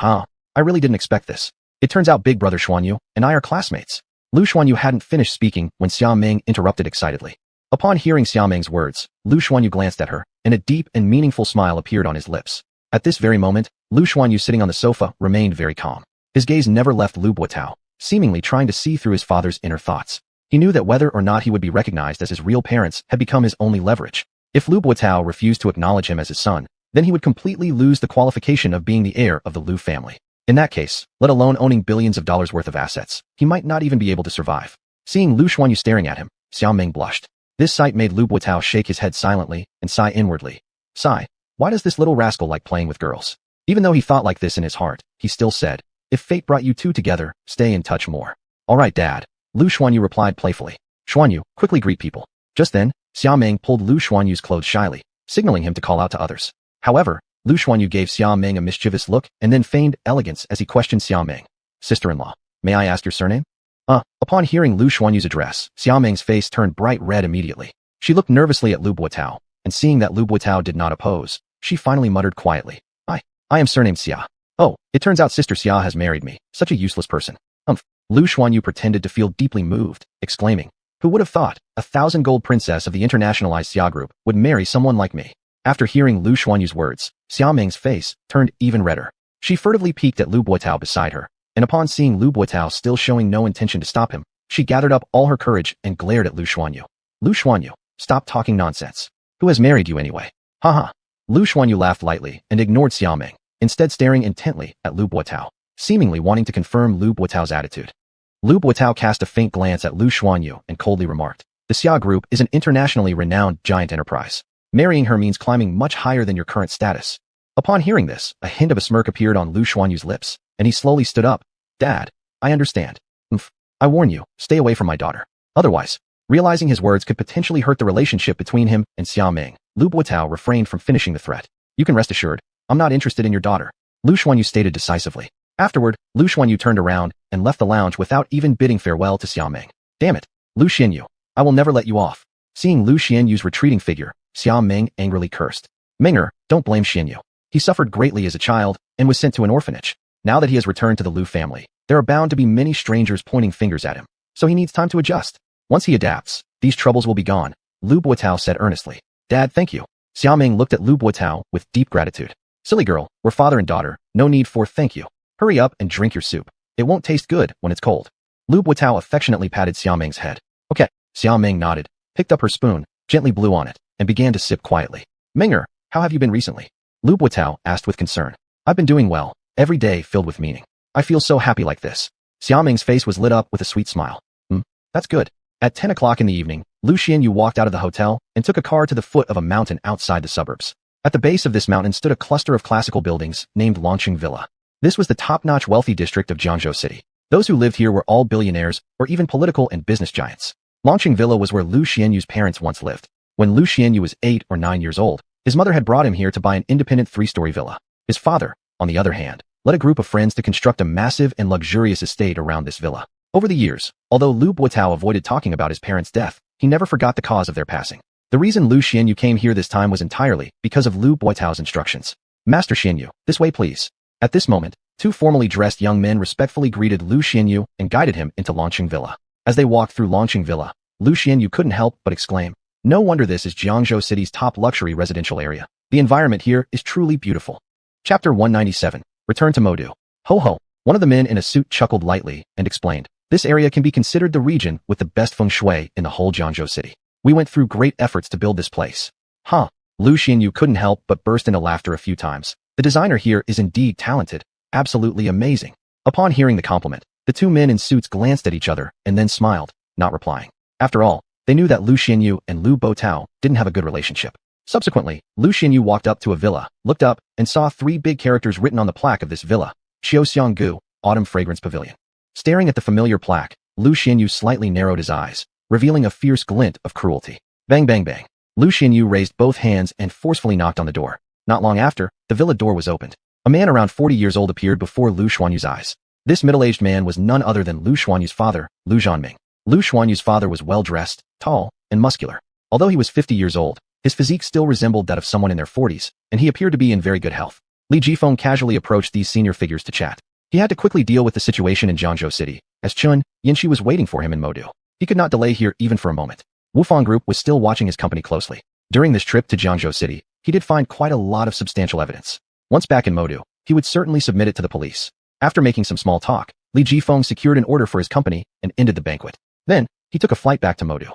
[SPEAKER 1] I really didn't expect this. It turns out Big Brother Xuanyu and I are classmates." Lu Xuanyu hadn't finished speaking when Xia Meng interrupted excitedly. Upon hearing Xia Meng's words, Lu Xuanyu glanced at her, and a deep and meaningful smile appeared on his lips. At this very moment, Lu Xuanyu sitting on the sofa remained very calm. His gaze never left Lu Buotao, seemingly trying to see through his father's inner thoughts. He knew that whether or not he would be recognized as his real parents had become his only leverage. If Lu Buotao refused to acknowledge him as his son, then he would completely lose the qualification of being the heir of the Lu family. In that case, let alone owning billions of dollars worth of assets, he might not even be able to survive. Seeing Lu Xuanyu staring at him, Xiao Ming blushed. This sight made Lu Buotao shake his head silently and sigh inwardly. Sigh, why does this little rascal like playing with girls? Even though he thought like this in his heart, he still said, if fate brought you two together, stay in touch more. All right, Dad. Lu Xuanyu replied playfully. Xuanyu, quickly greet people. Just then, Xiao Ming pulled Lu Xuanyu's clothes shyly, signaling him to call out to others. However, Lu Xuanyu gave Xiao Ming a mischievous look and then feigned elegance as he questioned Xiao Ming. Sister-in-law, may I ask your surname? Upon hearing Lu Xuanyu's address, Xiao Ming's face turned bright red immediately. She looked nervously at Lu Buotao, and seeing that Lu Buotao did not oppose, she finally muttered quietly. I am surnamed Xia. Oh, it turns out Sister Xia has married me, such a useless person. Lu Xuanyu pretended to feel deeply moved, exclaiming, who would have thought, 1,000 gold princess of the internationalized Xia group would marry someone like me? After hearing Lu Xuanyu's words, Xiao Ming's face turned even redder. She furtively peeked at Lu Buotao beside her, and upon seeing Lu Buotao still showing no intention to stop him, she gathered up all her courage and glared at Lu Xuanyu. Lu Xuanyu, stop talking nonsense. Who has married you anyway? Haha. Lu Xuanyu laughed lightly and ignored Xiao Ming, instead staring intently at Lu Buotao, seemingly wanting to confirm Lu Buotao's attitude. Lu Buotao cast a faint glance at Lu Xuanyu and coldly remarked, the Xia Group is an internationally renowned giant enterprise. Marrying her means climbing much higher than your current status. Upon hearing this, a hint of a smirk appeared on Lu Xuanyu's lips, and he slowly stood up. Dad, I understand. I warn you, stay away from my daughter. Otherwise, realizing his words could potentially hurt the relationship between him and Xiao Ming, Lu Buotao refrained from finishing the threat. You can rest assured, I'm not interested in your daughter, Lu Xuanyu stated decisively. Afterward, Lu Xuanyu turned around and left the lounge without even bidding farewell to Xiao Ming. Damn it, Lu Xianyu, I will never let you off. Seeing Lu Xianyu's retreating figure, Xiao Ming angrily cursed. Ming'er, don't blame Xianyu. He suffered greatly as a child and was sent to an orphanage. Now that he has returned to the Lu family, there are bound to be many strangers pointing fingers at him, so he needs time to adjust. Once he adapts, these troubles will be gone, Lu Buotao said earnestly. Dad, thank you. Xiao Ming looked at Lu Buotao with deep gratitude. Silly girl, we're father and daughter, no need for thank you. Hurry up and drink your soup. It won't taste good when it's cold. Lu Buotao affectionately patted Xiao Ming's head. Okay. Xiao Ming nodded, picked up her spoon, gently blew on it, and began to sip quietly. Ming'er, how have you been recently? Lu Buotao asked with concern. I've been doing well, every day filled with meaning. I feel so happy like this. Xiao Ming's face was lit up with a sweet smile. That's good. At 10 o'clock in the evening, Lu Xianyu walked out of the hotel and took a car to the foot of a mountain outside the suburbs. At the base of this mountain stood a cluster of classical buildings named Longqing Villa. This was the top-notch wealthy district of Jiangzhou City. Those who lived here were all billionaires or even political and business giants. Longqing Villa was where Lu Xianyu's parents once lived. When Lu Xianyu was 8 or 9 years old, his mother had brought him here to buy an independent 3-story villa. His father, on the other hand, led a group of friends to construct a massive and luxurious estate around this villa. Over the years, although Lu Buotao avoided talking about his parents' death, he never forgot the cause of their passing. The reason Lu Xianyu came here this time was entirely because of Lu Buotao's instructions. Master Xianyu, this way please. At this moment, 2 formally dressed young men respectfully greeted Lu Xianyu and guided him into Longqing Villa. As they walked through Longqing Villa, Lu Xianyu couldn't help but exclaim, no wonder this is Jiangzhou City's top luxury residential area. The environment here is truly beautiful. Chapter 197, Return to Modu. Ho ho, one of the men in a suit chuckled lightly and explained, this area can be considered the region with the best feng shui in the whole Jiangzhou City. We went through great efforts to build this place. Lu Xianyu couldn't help but burst into laughter a few times. The designer here is indeed talented, absolutely amazing. Upon hearing the compliment, the 2 men in suits glanced at each other and then smiled, not replying. After all, they knew that Lu Xianyu and Lu Buotao didn't have a good relationship. Subsequently, Lu Xianyu walked up to a villa, looked up, and saw 3 big characters written on the plaque of this villa. Xiaoxianggu, Autumn Fragrance Pavilion. Staring at the familiar plaque, Lu Xianyu slightly narrowed his eyes, revealing a fierce glint of cruelty. Bang bang bang. Lu Xianyu raised both hands and forcefully knocked on the door. Not long after, the villa door was opened. A man around 40 years old appeared before Lu Xuanyu's eyes. This middle-aged man was none other than Lu Xuanyu's father, Lu Zhanming. Lu Xuanyu's father was well-dressed, tall, and muscular. Although he was 50 years old, his physique still resembled that of someone in their 40s, and he appeared to be in very good health. Li Jifeng casually approached these senior figures to chat. He had to quickly deal with the situation in Jiangzhou City, as Chun Yinshi was waiting for him in Modu. He could not delay here even for a moment. Wufang Group was still watching his company closely. During this trip to Jiangzhou City, he did find quite a lot of substantial evidence. Once back in Modu, he would certainly submit it to the police. After making some small talk, Li Jifeng secured an order for his company and ended the banquet. Then, he took a flight back to Modu.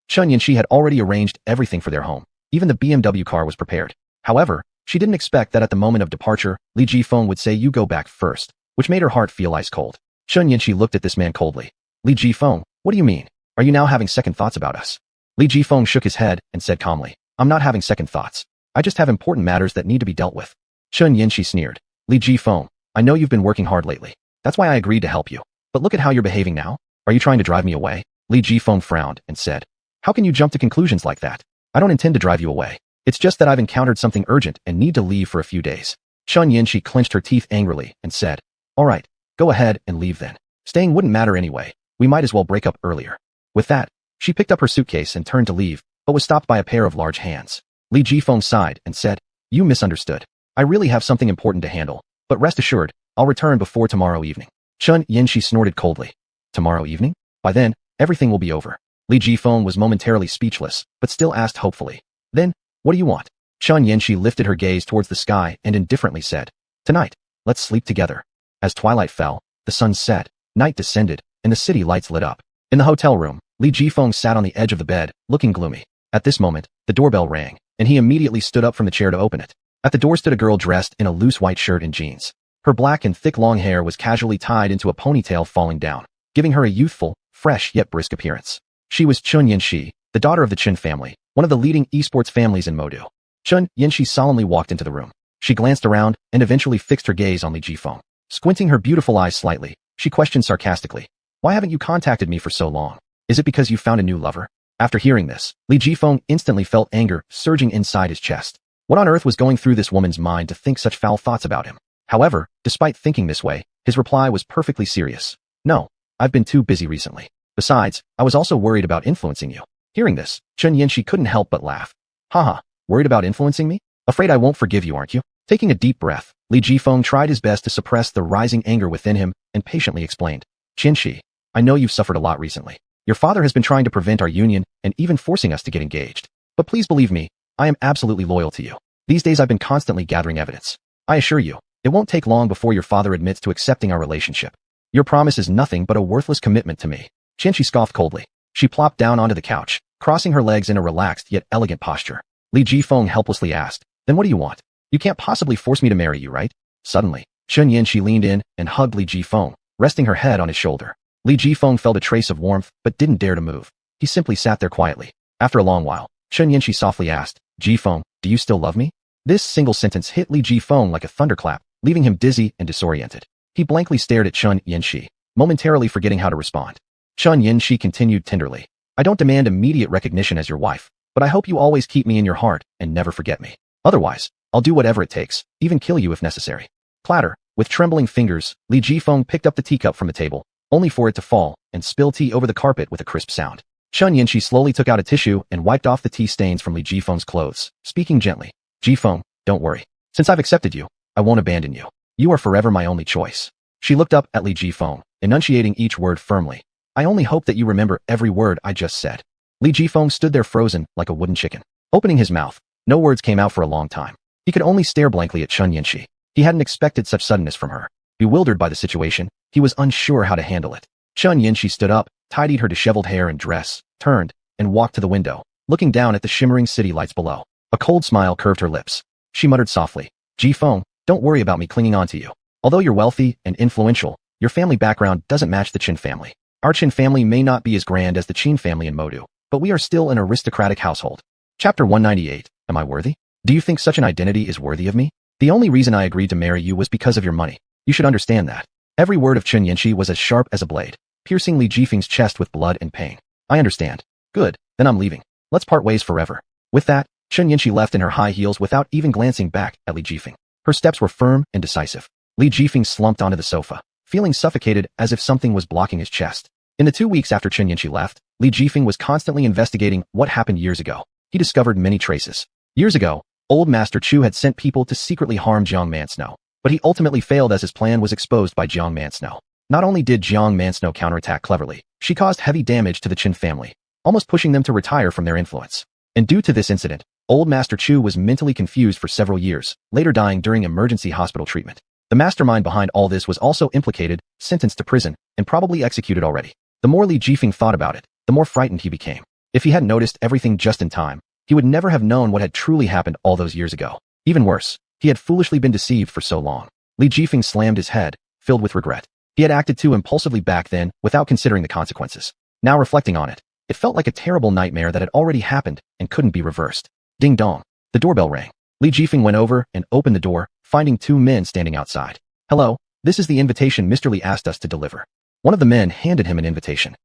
[SPEAKER 1] Chun Yinshi had already arranged everything for their home. Even the BMW car was prepared. However, she didn't expect that at the moment of departure, Li Jifeng would say you go back first, which made her heart feel ice cold. Chun Yinshi looked at this man coldly. Li Jifeng, what do you mean? Are you now having second thoughts about us? Li Jifeng shook his head and said calmly, I'm not having second thoughts. I just have important matters that need to be dealt with. Chun Yinshi sneered. Li Jifeng, I know you've been working hard lately. That's why I agreed to help you. But look at how you're behaving now. Are you trying to drive me away? Li Jifeng frowned and said, how can you jump to conclusions like that? I don't intend to drive you away. It's just that I've encountered something urgent and need to leave for a few days. Chun Yinshi clenched her teeth angrily and said, all right, go ahead and leave then. Staying wouldn't matter anyway. We might as well break up earlier. With that, she picked up her suitcase and turned to leave, but was stopped by a pair of large hands. Li Jifeng sighed and said, you misunderstood. I really have something important to handle, but rest assured, I'll return before tomorrow evening. Chun Yinshi snorted coldly. Tomorrow evening? By then, everything will be over. Li Jifeng was momentarily speechless, but still asked hopefully. Then, what do you want? Chun Yinshi lifted her gaze towards the sky and indifferently said, tonight, let's sleep together. As twilight fell, the sun set, night descended, and the city lights lit up. In the hotel room, Li Jifeng sat on the edge of the bed, looking gloomy. At this moment, the doorbell rang, and he immediately stood up from the chair to open it. At the door stood a girl dressed in a loose white shirt and jeans. Her black and thick long hair was casually tied into a ponytail falling down, giving her a youthful, fresh yet brisk appearance. She was Chun Yinshi, the daughter of the Qin family, one of the leading esports families in Modu. Chun Yinshi solemnly walked into the room. She glanced around and eventually fixed her gaze on Li Jifeng. Squinting her beautiful eyes slightly, she questioned sarcastically, why haven't you contacted me for so long? Is it because you found a new lover? After hearing this, Li Jifeng instantly felt anger surging inside his chest. What on earth was going through this woman's mind to think such foul thoughts about him? However, despite thinking this way, his reply was perfectly serious. No, I've been too busy recently. Besides, I was also worried about influencing you. Hearing this, Chun Yinshi couldn't help but laugh. Haha, worried about influencing me? Afraid I won't forgive you, aren't you? Taking a deep breath, Li Jifeng tried his best to suppress the rising anger within him and patiently explained. Qinshi, I know you've suffered a lot recently. Your father has been trying to prevent our union and even forcing us to get engaged. But please believe me, I am absolutely loyal to you. These days I've been constantly gathering evidence. I assure you, it won't take long before your father admits to accepting our relationship. Your promise is nothing but a worthless commitment to me. Qinshi scoffed coldly. She plopped down onto the couch, crossing her legs in a relaxed yet elegant posture. Li Jifeng helplessly asked, then what do you want? You can't possibly force me to marry you, right? Suddenly, Chun Yinshi leaned in and hugged Li Jifeng, resting her head on his shoulder. Li Jifeng felt a trace of warmth but didn't dare to move. He simply sat there quietly. After a long while, Chun Yinshi softly asked, Jifeng, do you still love me? This single sentence hit Li Jifeng like a thunderclap, leaving him dizzy and disoriented. He blankly stared at Chun Yinshi, momentarily forgetting how to respond. Chun Yinshi continued tenderly. I don't demand immediate recognition as your wife, but I hope you always keep me in your heart and never forget me. Otherwise, I'll do whatever it takes, even kill you if necessary. Clatter. With trembling fingers, Li Jifeng picked up the teacup from the table, only for it to fall and spill tea over the carpet with a crisp sound. Chun Yinshi slowly took out a tissue and wiped off the tea stains from Li Jifeng's clothes, speaking gently. Jifeng, don't worry. Since I've accepted you, I won't abandon you. You are forever my only choice. She looked up at Li Jifeng, enunciating each word firmly. I only hope that you remember every word I just said. Li Jifeng stood there frozen like a wooden chicken. Opening his mouth, no words came out for a long time. He could only stare blankly at Chun Yinshi. He hadn't expected such suddenness from her. Bewildered by the situation, he was unsure how to handle it. Chun Yinshi stood up, tidied her disheveled hair and dress, turned, and walked to the window, looking down at the shimmering city lights below. A cold smile curved her lips. She muttered softly, Jifeng, don't worry about me clinging on to you. Although you're wealthy and influential, your family background doesn't match the Qin family. Our Qin family may not be as grand as the Qin family in Modu, but we are still an aristocratic household. Chapter 198. Am I worthy? Do you think such an identity is worthy of me? The only reason I agreed to marry you was because of your money. You should understand that. Every word of Chun Yinshi was as sharp as a blade, piercing Li Jifeng's chest with blood and pain. I understand. Good, then I'm leaving. Let's part ways forever. With that, Chun Yinshi left in her high heels without even glancing back at Li Jifeng. Her steps were firm and decisive. Li Jifeng slumped onto the sofa, feeling suffocated as if something was blocking his chest. In the 2 weeks after Chun Yinshi left, Li Jifeng was constantly investigating what happened years ago. He discovered many traces. Years ago, old Master Chu had sent people to secretly harm Jiang Mansnow, but he ultimately failed as his plan was exposed by Jiang Mansnow. Not only did Jiang Mansnow counterattack cleverly, she caused heavy damage to the Qin family, almost pushing them to retire from their influence. And due to this incident, old Master Chu was mentally confused for several years, later dying during emergency hospital treatment. The mastermind behind all this was also implicated, sentenced to prison, and probably executed already. The more Li Jifeng thought about it, the more frightened he became. If he had noticed everything just in time, he would never have known what had truly happened all those years ago. Even worse, he had foolishly been deceived for so long. Li Jifeng slammed his head, filled with regret. He had acted too impulsively back then without considering the consequences. Now reflecting on it, it felt like a terrible nightmare that had already happened and couldn't be reversed. Ding dong. The doorbell rang. Li Jifeng went over and opened the door, finding two men standing outside. Hello, this is the invitation Mr. Li asked us to deliver. One of the men handed him an invitation.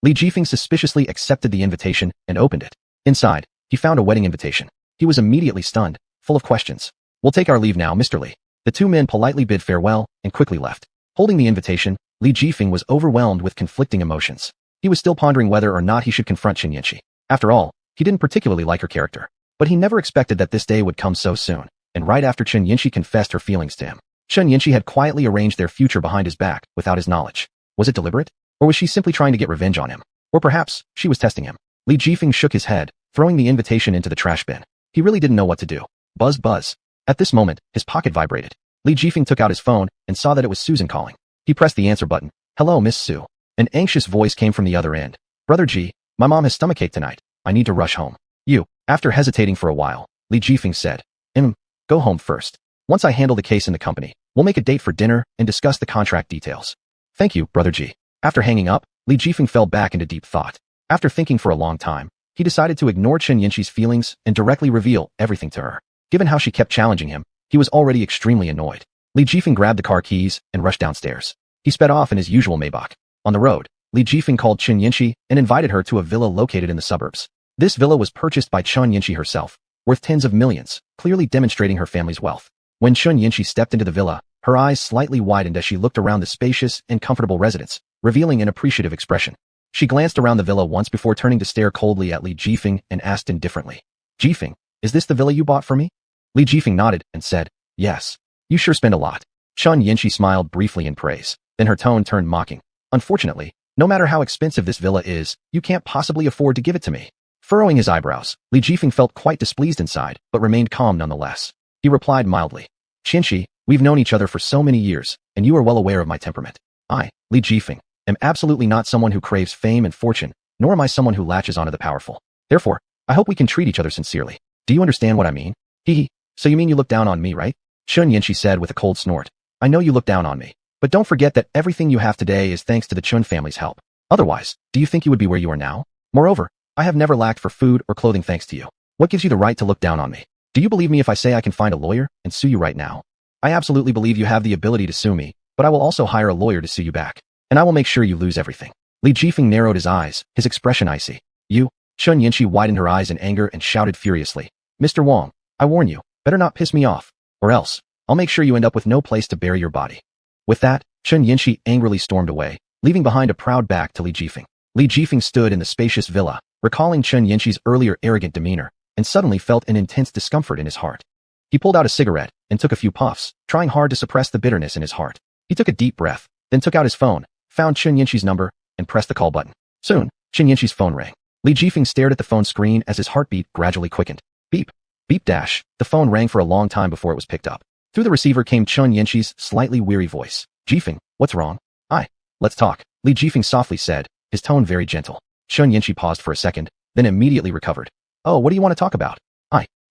[SPEAKER 1] Li Jifeng suspiciously accepted the invitation and opened it. Inside, he found a wedding invitation. He was immediately stunned, full of questions. We'll take our leave now, Mr. Li. The two men politely bid farewell and quickly left. Holding the invitation, Li Jifeng was overwhelmed with conflicting emotions. He was still pondering whether or not he should confront Chen Yanqi. After all, he didn't particularly like her character. But he never expected that this day would come so soon, and right after Chen Yanqi confessed her feelings to him. Chen Yanqi had quietly arranged their future behind his back, without his knowledge. Was it deliberate? Or was she simply trying to get revenge on him? Or perhaps, she was testing him. Li Jifeng shook his head, throwing the invitation into the trash bin. He really didn't know what to do. Buzz buzz. At this moment, his pocket vibrated. Li Jifeng took out his phone and saw that it was Susan calling. He pressed the answer button. Hello, Miss Sue. An anxious voice came from the other end. Brother G, my mom has stomachache tonight. I need to rush home. You. After hesitating for a while, Li Jifeng said, go home first. Once I handle the case in the company, we'll make a date for dinner and discuss the contract details. Thank you, Brother G. After hanging up, Li Jifeng fell back into deep thought. After thinking for a long time, he decided to ignore Chen Yanqi's feelings and directly reveal everything to her. Given how she kept challenging him, he was already extremely annoyed. Li Jifeng grabbed the car keys and rushed downstairs. He sped off in his usual Maybach. On the road, Li Jifeng called Chen Yanqi and invited her to a villa located in the suburbs. This villa was purchased by Chen Yanqi herself, worth tens of millions, clearly demonstrating her family's wealth. When Chen Yanqi stepped into the villa, her eyes slightly widened as she looked around the spacious and comfortable residence, revealing an appreciative expression. She glanced around the villa once before turning to stare coldly at Li Jifeng and asked indifferently, Jifeng, is this the villa you bought for me? Li Jifeng nodded and said, yes. You sure spend a lot. Chen Yanqi smiled briefly in praise, then her tone turned mocking. Unfortunately, no matter how expensive this villa is, you can't possibly afford to give it to me. Furrowing his eyebrows, Li Jifeng felt quite displeased inside, but remained calm nonetheless. He replied mildly, Qianqi, we've known each other for so many years, and you are well aware of my temperament. I, Li Jifeng, am absolutely not someone who craves fame and fortune, nor am I someone who latches onto the powerful. Therefore, I hope we can treat each other sincerely. Do you understand what I mean? Hee. So you mean you look down on me, right? Chen Yanqi said with a cold snort. I know you look down on me, but don't forget that everything you have today is thanks to the Chun family's help. Otherwise, do you think you would be where you are now? Moreover, I have never lacked for food or clothing thanks to you. What gives you the right to look down on me? Do you believe me if I say I can find a lawyer and sue you right now? I absolutely believe you have the ability to sue me, but I will also hire a lawyer to sue you back, and I will make sure you lose everything. Li Jifeng narrowed his eyes, his expression icy. You? Chen Yanqi widened her eyes in anger and shouted furiously. Mr. Wang, I warn you, better not piss me off, or else, I'll make sure you end up with no place to bury your body. With that, Chen Yanqi angrily stormed away, leaving behind a proud back to Li Jifeng. Li Jifeng stood in the spacious villa, recalling Chen Yanqi's earlier arrogant demeanor, and suddenly felt an intense discomfort in his heart. He pulled out a cigarette and took a few puffs, trying hard to suppress the bitterness in his heart. He took a deep breath, then took out his phone, found Chen Yanqi's number, and pressed the call button. Soon, Chen Yanqi's phone rang. Li Jifeng stared at the phone screen as his heartbeat gradually quickened. Beep. Beep dash. The phone rang for a long time before it was picked up. Through the receiver came Chen Yanqi's slightly weary voice. Jifeng, what's wrong? Let's talk, Li Jifeng softly said, his tone very gentle. Chen Yanqi paused for a second, then immediately recovered. Oh, what do you want to talk about?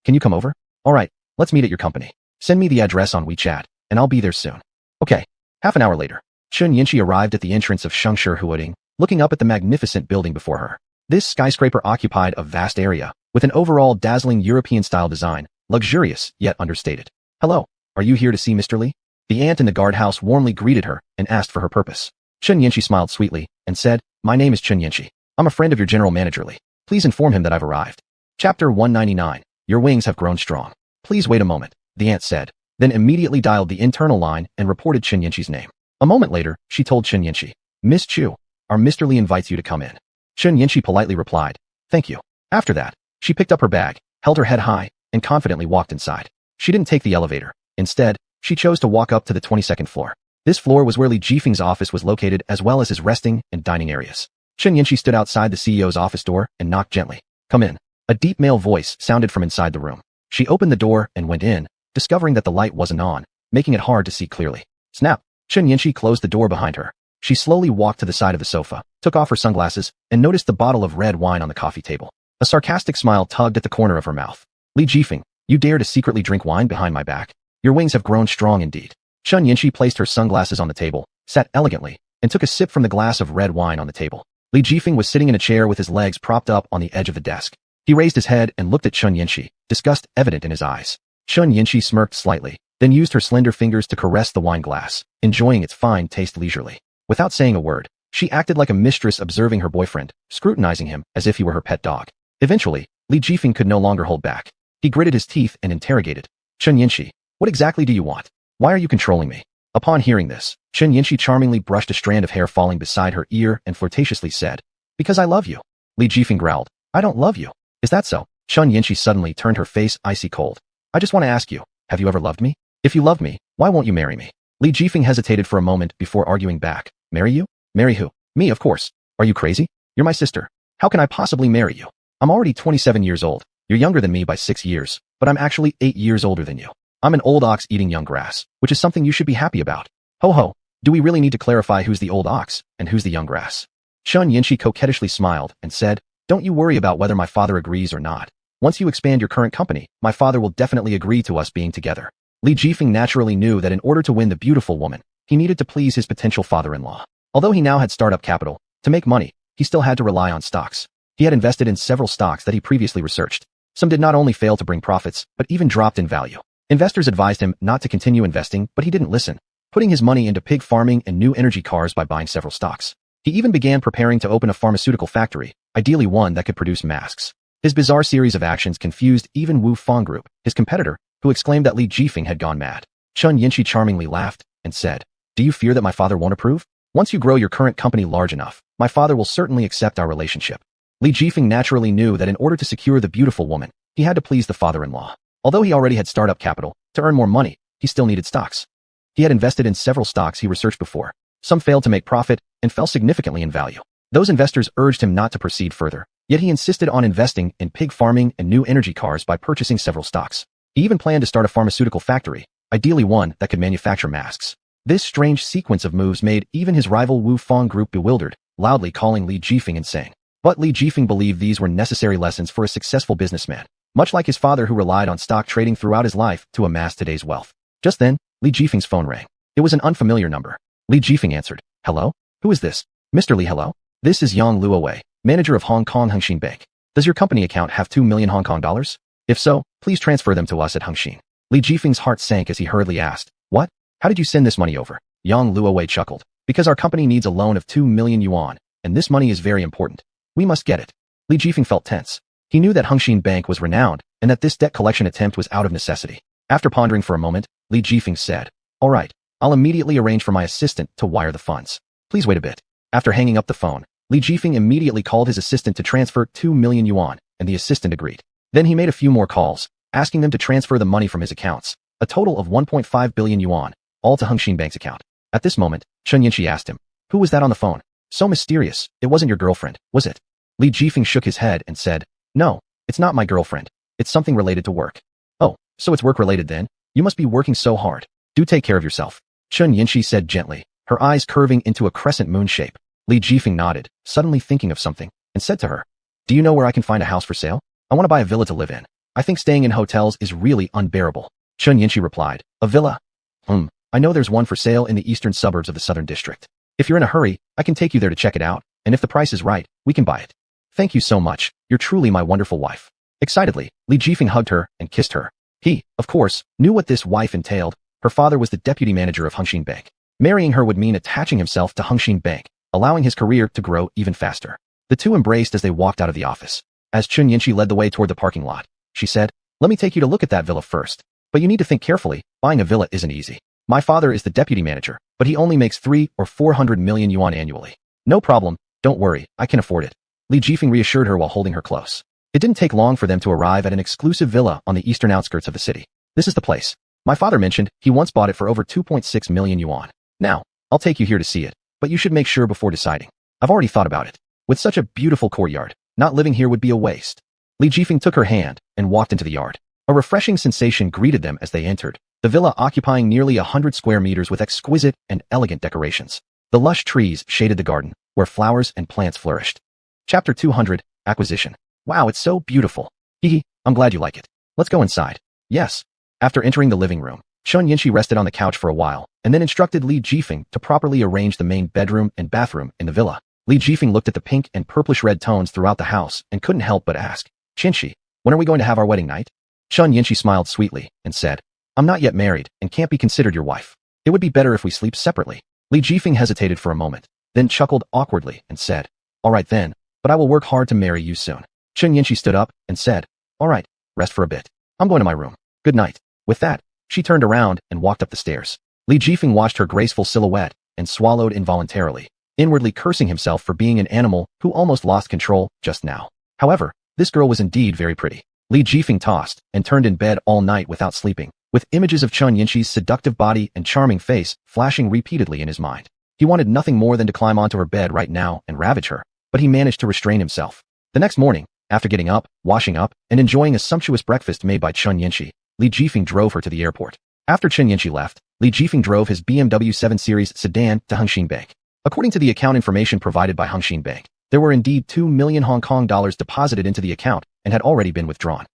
[SPEAKER 1] Can you come over? All right, let's meet at your company. Send me the address on WeChat, and I'll be there soon. Okay. Half an hour later, Chen Yanqi arrived at the entrance of Xuanhuan, looking up at the magnificent building before her. This skyscraper occupied a vast area, with an overall dazzling European-style design, luxurious yet understated. Hello, are you here to see Mr. Li? The aunt in the guardhouse warmly greeted her and asked for her purpose. Chen Yanqi smiled sweetly and said, My name is Chen Yanqi. I'm a friend of your general manager Li. Please inform him that I've arrived. Chapter 199. Your wings have grown strong. Please wait a moment, the aunt said, then immediately dialed the internal line and reported Chen Yanqi's name. A moment later, she told Chen Yanqi, Miss Chu, our Mr. Li invites you to come in. Chen Yanqi politely replied, Thank you. After that, she picked up her bag, held her head high, and confidently walked inside. She didn't take the elevator. Instead, she chose to walk up to the 22nd floor. This floor was where Li Jifeng's office was located as well as his resting and dining areas. Chen Yanqi stood outside the CEO's office door and knocked gently. Come in. A deep male voice sounded from inside the room. She opened the door and went in, discovering that the light wasn't on, making it hard to see clearly. Snap! Chen Yanqi closed the door behind her. She slowly walked to the side of the sofa, took off her sunglasses, and noticed the bottle of red wine on the coffee table. A sarcastic smile tugged at the corner of her mouth. Li Jifeng, you dare to secretly drink wine behind my back? Your wings have grown strong indeed. Chun Yinshi placed her sunglasses on the table, sat elegantly, and took a sip from the glass of red wine on the table. Li Jifeng was sitting in a chair with his legs propped up on the edge of the desk. He raised his head and looked at Chun Yinshi, disgust evident in his eyes. Chun Yinshi smirked slightly, then used her slender fingers to caress the wine glass, enjoying its fine taste leisurely. Without saying a word, she acted like a mistress observing her boyfriend, scrutinizing him as if he were her pet dog. Eventually, Li Jifeng could no longer hold back. He gritted his teeth and interrogated. Chun Yinshi, what exactly do you want? Why are you controlling me? Upon hearing this, Chun Yinshi charmingly brushed a strand of hair falling beside her ear and flirtatiously said, because I love you. Li Jifeng growled, I don't love you. Is that so? Chun Yinshi suddenly turned her face icy cold. I just want to ask you, have you ever loved me? If you loved me, why won't you marry me? Li Jifeng hesitated for a moment before arguing back. Marry you? Marry who? Me, of course. Are you crazy? You're my sister. How can I possibly marry you? I'm already 27 years old. You're younger than me by 6 years, but I'm actually 8 years older than you. I'm an old ox eating young grass, which is something you should be happy about. Ho ho, do we really need to clarify who's the old ox and who's the young grass? Chun Yinshi coquettishly smiled and said, don't you worry about whether my father agrees or not. Once you expand your current company, my father will definitely agree to us being together. Li Jifeng naturally knew that in order to win the beautiful woman, he needed to please his potential father-in-law. Although he now had startup capital, to make money, he still had to rely on stocks. He had invested in several stocks that he previously researched. Some did not only fail to bring profits, but even dropped in value. Investors advised him not to continue investing, but he didn't listen, putting his money into pig farming and new energy cars by buying several stocks. He even began preparing to open a pharmaceutical factory, ideally one that could produce masks. His bizarre series of actions confused even Wu Fang Group, his competitor, who exclaimed that Li Jifeng had gone mad. Chun Yinshi charmingly laughed and said, do you fear that my father won't approve? Once you grow your current company large enough, my father will certainly accept our relationship. Li Jifeng naturally knew that in order to secure the beautiful woman, he had to please the father-in-law. Although he already had startup capital, to earn more money, he still needed stocks. He had invested in several stocks he researched before. Some failed to make profit and fell significantly in value. Those investors urged him not to proceed further, yet he insisted on investing in pig farming and new energy cars by purchasing several stocks. He even planned to start a pharmaceutical factory, ideally one that could manufacture masks. This strange sequence of moves made even his rival Wu Fang Group bewildered, loudly calling Li Jifeng insane. But Li Jifeng believed these were necessary lessons for a successful businessman, much like his father who relied on stock trading throughout his life to amass today's wealth. Just then, Li Jifeng's phone rang. It was an unfamiliar number. Li Jifeng answered. Hello? Who is this? Mr. Li, hello? This is Yang Luowei, manager of Hong Kong Hengxin Bank. Does your company account have 2 million Hong Kong dollars? If so, please transfer them to us at Hengxin. Li Jifeng's heart sank as he hurriedly asked, what? How did you send this money over? Yang Luowei chuckled. Because our company needs a loan of 2 million yuan, and this money is very important. We must get it. Li Jifeng felt tense. He knew that Hengxin Bank was renowned, and that this debt collection attempt was out of necessity. After pondering for a moment, Li Jifeng said, all right, I'll immediately arrange for my assistant to wire the funds. Please wait a bit. After hanging up the phone, Li Jifeng immediately called his assistant to transfer 2 million yuan, and the assistant agreed. Then he made a few more calls, asking them to transfer the money from his accounts, a total of 1.5 billion yuan, all to Hengxin Bank's account. At this moment, Chun Yinshi asked him, who was that on the phone? So mysterious, it wasn't your girlfriend, was it? Li Jifeng shook his head and said, no, it's not my girlfriend. It's something related to work. Oh, so it's work-related then? You must be working so hard. Do take care of yourself. Chun Yinshi said gently, her eyes curving into a crescent moon shape. Li Jifeng nodded, suddenly thinking of something, and said to her, do you know where I can find a house for sale? I want to buy a villa to live in. I think staying in hotels is really unbearable. Chun Yinshi replied, a villa? I know there's one for sale in the eastern suburbs of the southern district. If you're in a hurry, I can take you there to check it out, and if the price is right, we can buy it. Thank you so much, you're truly my wonderful wife. Excitedly, Li Jifeng hugged her and kissed her. He, of course, knew what this wife entailed. Her father was the deputy manager of Hengxin Bank. Marrying her would mean attaching himself to Hengxin Bank, allowing his career to grow even faster. The two embraced as they walked out of the office. As Chun Yinshi led the way toward the parking lot, she said, let me take you to look at that villa first. But you need to think carefully, buying a villa isn't easy. My father is the deputy manager, but he only makes 3 or 400 million yuan annually. No problem, don't worry, I can afford it. Li Jifeng reassured her while holding her close. It didn't take long for them to arrive at an exclusive villa on the eastern outskirts of the city. This is the place. My father mentioned he once bought it for over 2.6 million yuan. Now, I'll take you here to see it, but you should make sure before deciding. I've already thought about it. With such a beautiful courtyard, not living here would be a waste. Li Jifeng took her hand and walked into the yard. A refreshing sensation greeted them as they entered, the villa occupying nearly 100 square meters with exquisite and elegant decorations. The lush trees shaded the garden, where flowers and plants flourished. Chapter 200, Acquisition. Wow, it's so beautiful. Hehe, I'm glad you like it. Let's go inside. Yes. After entering the living room, Xuanhuan rested on the couch for a while, and then instructed Li Jifeng to properly arrange the main bedroom and bathroom in the villa. Li Jifeng looked at the pink and purplish-red tones throughout the house and couldn't help but ask, Qinshi, when are we going to have our wedding night? Xuanhuan smiled sweetly and said, I'm not yet married and can't be considered your wife. It would be better if we sleep separately. Li Jifeng hesitated for a moment, then chuckled awkwardly and said, all right then, but I will work hard to marry you soon. Xuanhuan stood up and said, all right, rest for a bit. I'm going to my room. Good night. With that, she turned around and walked up the stairs. Li Jifeng watched her graceful silhouette and swallowed involuntarily, inwardly cursing himself for being an animal who almost lost control just now. However, this girl was indeed very pretty. Li Jifeng tossed and turned in bed all night without sleeping, with images of Xuanhuan's seductive body and charming face flashing repeatedly in his mind. He wanted nothing more than to climb onto her bed right now and ravage her, but he managed to restrain himself. The next morning, after getting up, washing up, and enjoying a sumptuous breakfast made by Xuanhuan, Li Jifeng drove her to the airport. After Xuanhuan left, Li Jifeng drove his BMW 7 Series sedan to Hengxin Bank. According to the account information provided by Hengxin Bank, there were indeed 2 million Hong Kong dollars deposited into the account and had already been withdrawn.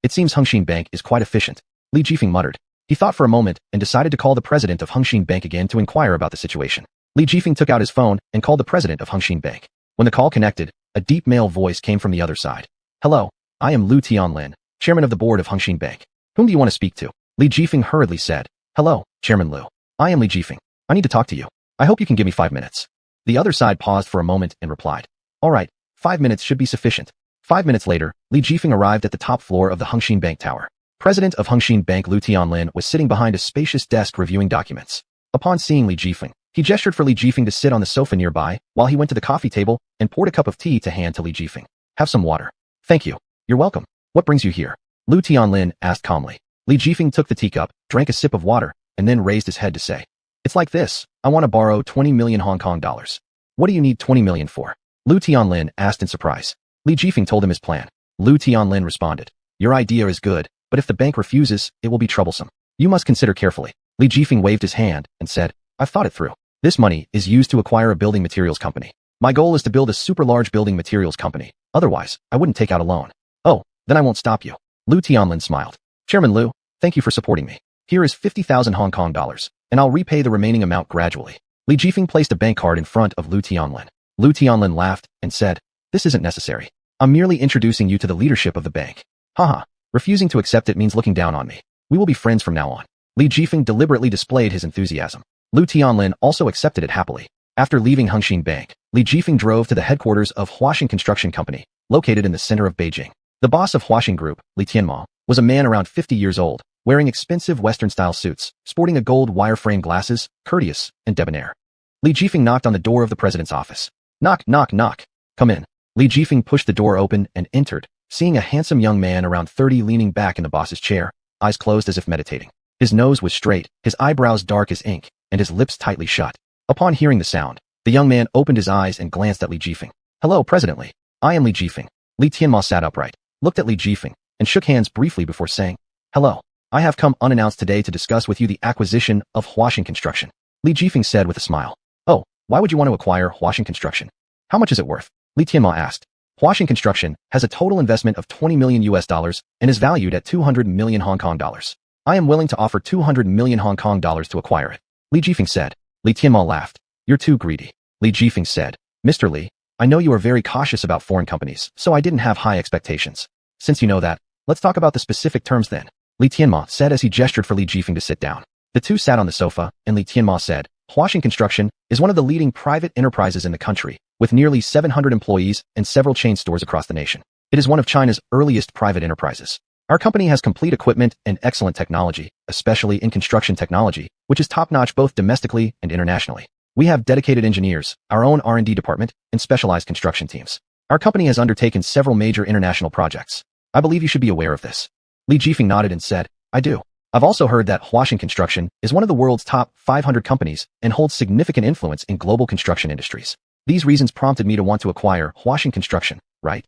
[SPEAKER 1] It seems Hengxin Bank is quite efficient, Li Jifeng muttered. He thought for a moment and decided to call the president of Hengxin Bank again to inquire about the situation. Li Jifeng took out his phone and called the president of Hengxin Bank. When the call connected, a deep male voice came from the other side. Hello, I am Lu Tianlin, chairman of the board of Hengxin Bank. Whom do you want to speak to? Li Jifeng hurriedly said. Hello, Chairman Lu. I am Li Jifeng. I need to talk to you. I hope you can give me 5 minutes. The other side paused for a moment and replied. All right, 5 minutes should be sufficient. 5 minutes later, Li Jifeng arrived at the top floor of the Hengxin Bank Tower. President of Hengxin Bank Lu Tianlin was sitting behind a spacious desk reviewing documents. Upon seeing Li Jifeng, he gestured for Li Jifeng to sit on the sofa nearby while he went to the coffee table and poured a cup of tea to hand to Li Jifeng. Have some water. Thank you. You're welcome. What brings you here? Lu Tianlin asked calmly. Li Jifeng took the teacup, drank a sip of water, and then raised his head to say, it's like this. I want to borrow 20 million Hong Kong dollars. What do you need 20 million for? Lu Tianlin asked in surprise. Li Jifeng told him his plan. Lu Tianlin responded, your idea is good, but if the bank refuses, it will be troublesome. You must consider carefully. Li Jifeng waved his hand and said, I've thought it through. This money is used to acquire a building materials company. My goal is to build a super large building materials company. Otherwise, I wouldn't take out a loan. Oh, then I won't stop you. Lu Tianlin smiled. Chairman Lu, thank you for supporting me. Here is 50,000 Hong Kong dollars, and I'll repay the remaining amount gradually. Li Jifeng placed a bank card in front of Lu Tianlin. Lu Tianlin laughed and said, this isn't necessary. I'm merely introducing you to the leadership of the bank. Haha, refusing to accept it means looking down on me. We will be friends from now on. Li Jifeng deliberately displayed his enthusiasm. Lu Tianlin also accepted it happily. After leaving Hengxin Bank, Li Jifeng drove to the headquarters of Huaxing Construction Company, located in the center of Beijing. The boss of Huaxing Group, Li Tianma, was a man around 50 years old, wearing expensive Western-style suits, sporting a gold wire-frame glasses, courteous and debonair. Li Jifeng knocked on the door of the president's office. Knock, knock, knock. Come in. Li Jifeng pushed the door open and entered, seeing a handsome young man around 30 leaning back in the boss's chair, eyes closed as if meditating. His nose was straight, his eyebrows dark as ink, and his lips tightly shut. Upon hearing the sound, the young man opened his eyes and glanced at Li Jifeng. Hello, President Li. I am Li Jifeng. Li Tianma sat upright, looked at Li Jifeng, and shook hands briefly before saying, hello. I have come unannounced today to discuss with you the acquisition of Huaxing Construction. Li Jifeng said with a smile. Oh, why would you want to acquire Huaxing Construction? How much is it worth? Li Tianma asked. Huaxing Construction has a total investment of 20 million US dollars and is valued at 200 million Hong Kong dollars. I am willing to offer 200 million Hong Kong dollars to acquire it. Li Jifeng said. Li Tianma laughed. You're too greedy. Li Jifeng said. Mr. Li, I know you are very cautious about foreign companies, so I didn't have high expectations. Since you know that, let's talk about the specific terms then. Li Tianma said as he gestured for Li Jifeng to sit down. The two sat on the sofa, and Li Tianma said, Huaxing Construction is one of the leading private enterprises in the country, with nearly 700 employees and several chain stores across the nation. It is one of China's earliest private enterprises. Our company has complete equipment and excellent technology, especially in construction technology, which is top-notch both domestically and internationally. We have dedicated engineers, our own R&D department, and specialized construction teams. Our company has undertaken several major international projects. I believe you should be aware of this. Li Jifeng nodded and said, I do. I've also heard that Huaxing Construction is one of the world's top 500 companies and holds significant influence in global construction industries. These reasons prompted me to want to acquire Huaxing Construction, right?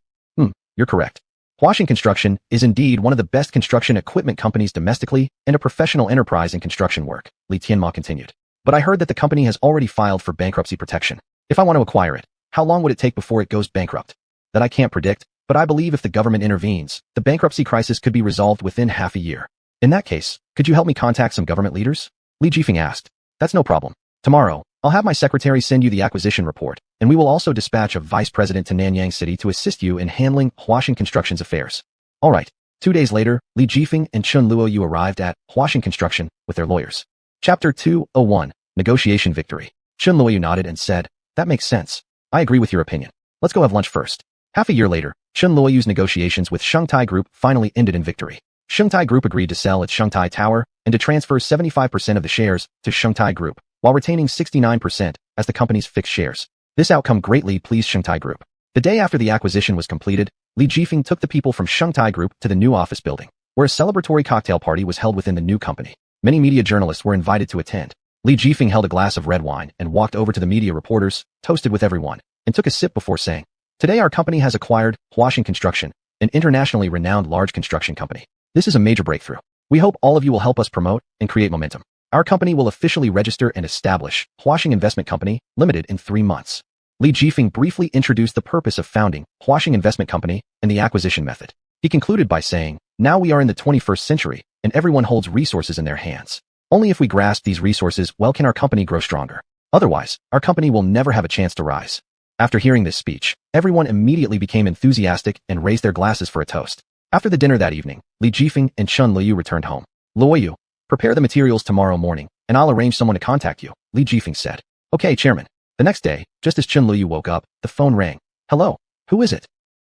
[SPEAKER 1] You're correct. Huaxing Construction is indeed one of the best construction equipment companies domestically and a professional enterprise in construction work, Li Tianma continued. But I heard that the company has already filed for bankruptcy protection. If I want to acquire it, how long would it take before it goes bankrupt? That I can't predict, but I believe if the government intervenes, the bankruptcy crisis could be resolved within half a year. In that case, could you help me contact some government leaders? Li Jifeng asked. That's no problem. Tomorrow, I'll have my secretary send you the acquisition report, and we will also dispatch a vice president to Nanyang City to assist you in handling Huaxing Construction's affairs. All right. 2 days later, Li Jifeng and Chun Luoyu arrived at Huaxing Construction with their lawyers. Chapter 201, Negotiation Victory. Chun Luoyu nodded and said, that makes sense. I agree with your opinion. Let's go have lunch first. Half a year later, Chun Luoyu's negotiations with Shengtai Group finally ended in victory. Shengtai Group agreed to sell its Shengtai Tower and to transfer 75% of the shares to Shengtai Group, while retaining 69% as the company's fixed shares. This outcome greatly pleased Shengtai Group. The day after the acquisition was completed, Li Jifeng took the people from Shengtai Group to the new office building, where a celebratory cocktail party was held within the new company. Many media journalists were invited to attend. Li Jifeng held a glass of red wine and walked over to the media reporters, toasted with everyone, and took a sip before saying, today our company has acquired Huaxing Construction, an internationally renowned large construction company. This is a major breakthrough. We hope all of you will help us promote and create momentum. Our company will officially register and establish Huaxing Investment Company Limited in 3 months. Li Jifeng briefly introduced the purpose of founding Huaxing Investment Company and the acquisition method. He concluded by saying, now we are in the 21st century, and everyone holds resources in their hands. Only if we grasp these resources well can our company grow stronger. Otherwise, our company will never have a chance to rise. After hearing this speech, everyone immediately became enthusiastic and raised their glasses for a toast. After the dinner that evening, Li Jifeng and Chun Luoyu returned home. Luoyu, prepare the materials tomorrow morning, and I'll arrange someone to contact you, Li Jifeng said. Okay, Chairman. The next day, just as Chun Luoyu woke up, the phone rang. Hello, who is it?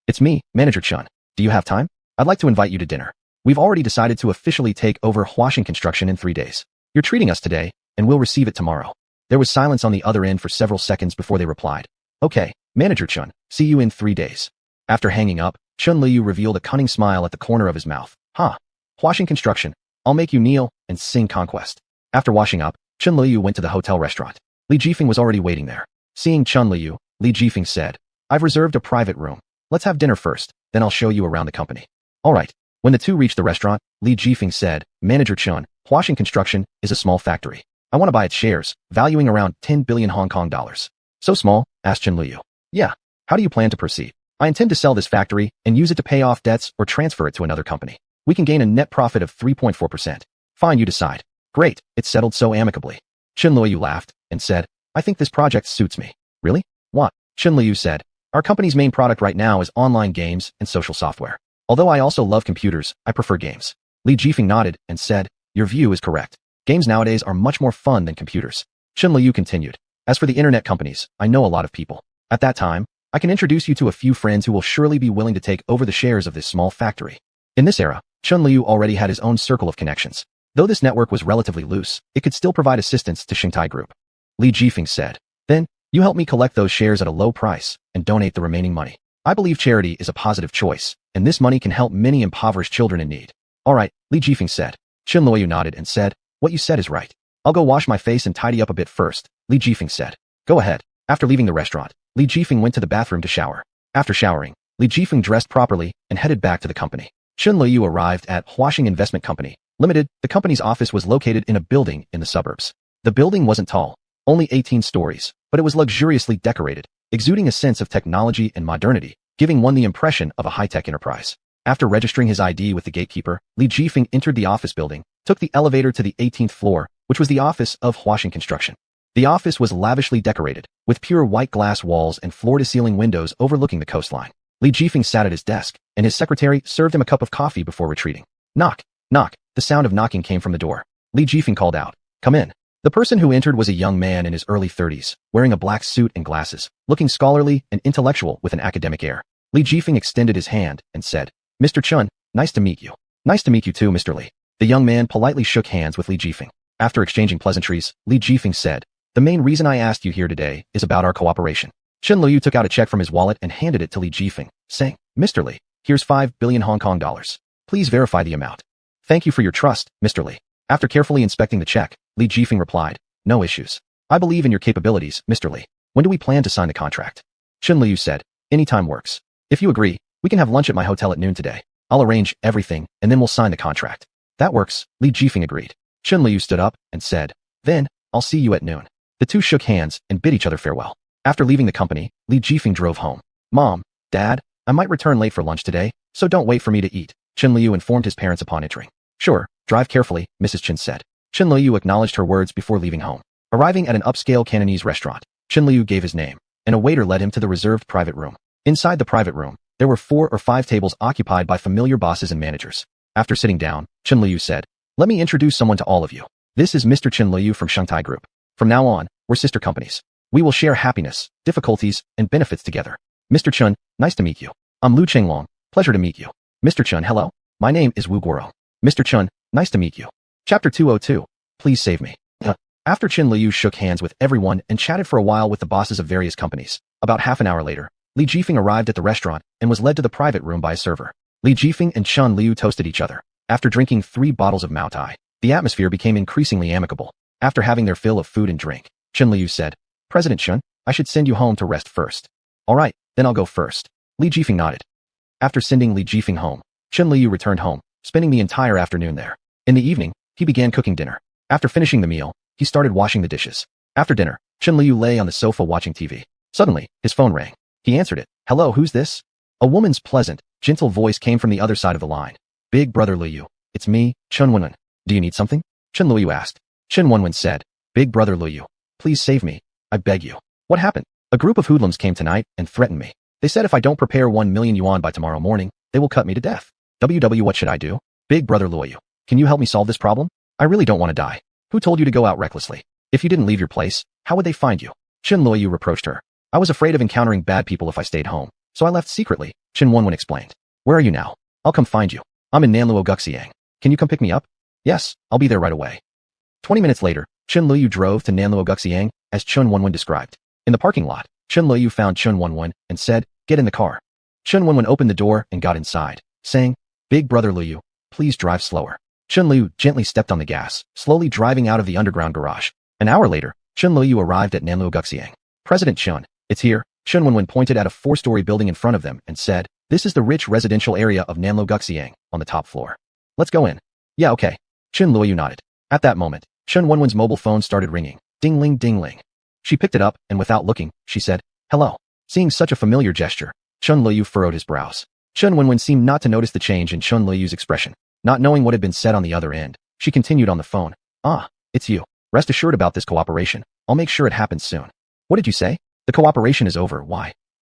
[SPEAKER 1] It's me, Manager Chun. Do you have time? I'd like to invite you to dinner. We've already decided to officially take over Huaxing Construction in 3 days. You're treating us today, and we'll receive it tomorrow. There was silence on the other end for several seconds before they replied. Okay, Manager Chun, see you in 3 days. After hanging up, Chun Luoyu revealed a cunning smile at the corner of his mouth. Huaxing Construction, I'll make you kneel and sing Conquest. After washing up, Chun Luoyu went to the hotel restaurant. Li Jifeng was already waiting there. Seeing Chun Luoyu, Li Jifeng said, I've reserved a private room. Let's have dinner first, then I'll show you around the company. All right. When the two reached the restaurant, Li Jifeng said, Manager Chun, Huaxing Construction is a small factory. I want to buy its shares, valuing around 10 billion Hong Kong dollars. So small? Asked Chun Luoyu. Yeah. How do you plan to proceed? I intend to sell this factory and use it to pay off debts or transfer it to another company. We can gain a net profit of 3.4%. Fine, you decide. Great, it's settled so amicably. Chun Luoyu laughed and said, I think this project suits me. Really? What? Chun Luoyu said, our company's main product right now is online games and social software. Although I also love computers, I prefer games. Li Jifeng nodded and said, your view is correct. Games nowadays are much more fun than computers. Chun Luoyu continued, as for the internet companies, I know a lot of people. At that time, I can introduce you to a few friends who will surely be willing to take over the shares of this small factory. In this era, Chun Luoyu already had his own circle of connections. Though this network was relatively loose, it could still provide assistance to Shengtai Group. Li Jifeng said, then, you help me collect those shares at a low price and donate the remaining money. I believe charity is a positive choice, and this money can help many impoverished children in need. All right, Li Jifeng said. Chun Luoyu nodded and said, what you said is right. I'll go wash my face and tidy up a bit first, Li Jifeng said. Go ahead. After leaving the restaurant, Li Jifeng went to the bathroom to shower. After showering, Li Jifeng dressed properly and headed back to the company. Chun Luoyu arrived at Huaxing Investment Company Limited. The company's office was located in a building in the suburbs. The building wasn't tall, only 18 stories, but it was luxuriously decorated, exuding a sense of technology and modernity, giving one the impression of a high-tech enterprise. After registering his ID with the gatekeeper, Li Jifeng entered the office building, took the elevator to the 18th floor, which was the office of Huaxing Construction. The office was lavishly decorated, with pure white glass walls and floor-to-ceiling windows overlooking the coastline. Li Jifeng sat at his desk, and his secretary served him a cup of coffee before retreating. Knock, knock. The sound of knocking came from the door. Li Jifeng called out, come in. The person who entered was a young man in his early 30s, wearing a black suit and glasses, looking scholarly and intellectual with an academic air. Li Jifeng extended his hand and said, Mr. Chun, nice to meet you. Nice to meet you too, Mr. Li. The young man politely shook hands with Li Jifeng. After exchanging pleasantries, Li Jifeng said, the main reason I asked you here today is about our cooperation. Chun Luoyu took out a check from his wallet and handed it to Li Jifeng, saying, Mr. Li, here's 5 billion Hong Kong dollars. Please verify the amount. Thank you for your trust, Mr. Li. After carefully inspecting the check, Li Jifeng replied, no issues. I believe in your capabilities, Mr. Li. When do we plan to sign the contract? Chun Luoyu said, anytime works. If you agree, we can have lunch at my hotel at noon today. I'll arrange everything, and then we'll sign the contract. That works, Li Jifeng agreed. Chun Luoyu stood up and said, then, I'll see you at noon. The two shook hands and bid each other farewell. After leaving the company, Li Jifeng drove home. Mom, Dad, I might return late for lunch today, so don't wait for me to eat, Chen Liu informed his parents upon entering. Sure, drive carefully, Mrs. Chen said. Chen Liu acknowledged her words before leaving home. Arriving at an upscale Cantonese restaurant, Chen Liu gave his name, and a waiter led him to the reserved private room. Inside the private room, there were 4 or 5 tables occupied by familiar bosses and managers. After sitting down, Chen Liu said, "Let me introduce someone to all of you. This is Mr. Chen Liu from Shengtai Group. From now on, we're sister companies. We will share happiness, difficulties, and benefits together. Mr. Chen, nice to meet you. I'm Lu Chenglong, pleasure to meet you. Mr. Chen, hello. My name is Wu Guoro. Mr. Chen, nice to meet you. Chapter 202. Please save me." After Chen Liu shook hands with everyone and chatted for a while with the bosses of various companies, about half an hour later, Li Jifeng arrived at the restaurant and was led to the private room by a server. Li Jifeng and Chen Liu toasted each other. After drinking 3 bottles of Mao Tai, the atmosphere became increasingly amicable. After having their fill of food and drink, Chen Liu said, "President Chen, I should send you home to rest first." "All right, then I'll go first." Li Jifeng nodded. After sending Li Jifeng home, Chen Liu returned home, spending the entire afternoon there. In the evening, he began cooking dinner. After finishing the meal, he started washing the dishes. After dinner, Chen Liu lay on the sofa watching TV. Suddenly, his phone rang. He answered it. "Hello, who's this?" A woman's pleasant, gentle voice came from the other side of the line. "Big brother Liu, it's me, Xuanhuan. Do you need something?" Chen Liu asked. Xuanhuan said, "Big brother Liu, please save me, I beg you." "What happened?" "A group of hoodlums came tonight and threatened me. They said if I don't prepare 1 million yuan by tomorrow morning, they will cut me to death. What should I do?" "Big brother Liu, can you help me solve this problem? I really don't want to die. Who told you to go out recklessly? If you didn't leave your place, how would they find you?" Chen Liu reproached her. "I was afraid of encountering bad people if I stayed home, so I left secretly," Chen Wenwen explained. "Where are you now? I'll come find you. I'm in Nanluo Guxiang. Can you come pick me up?" "Yes, I'll be there right away." 20 minutes later, Chen Liu drove to Nanluo Guxiang, as Chen Wenwen described. In the parking lot, Chen Liu found Chen Wenwen and said, "Get in the car." Chen Wenwen opened the door and got inside, saying, "Big brother Liu, please drive slower." Chen Liu gently stepped on the gas, slowly driving out of the underground garage. An hour later, Chen Liu arrived at Nanluo Guxiang. "President Chen, it's here." Chen Wenwen pointed at a 4-story building in front of them and said, "This is the rich residential area of Nanluo Guxiang, on the top floor. Let's go in." "Yeah, okay." Chen Liu nodded. At that moment, Chen Wenwen's mobile phone started ringing. Ding-ling, ding-ling. She picked it up, and without looking, she said, "Hello." Seeing such a familiar gesture, Chen Liu furrowed his brows. Chen Wenwen seemed not to notice the change in Chen Liu's expression. Not knowing what had been said on the other end, she continued on the phone. "Ah, it's you. Rest assured about this cooperation. I'll make sure it happens soon." "What did you say?" "The cooperation is over. Why?"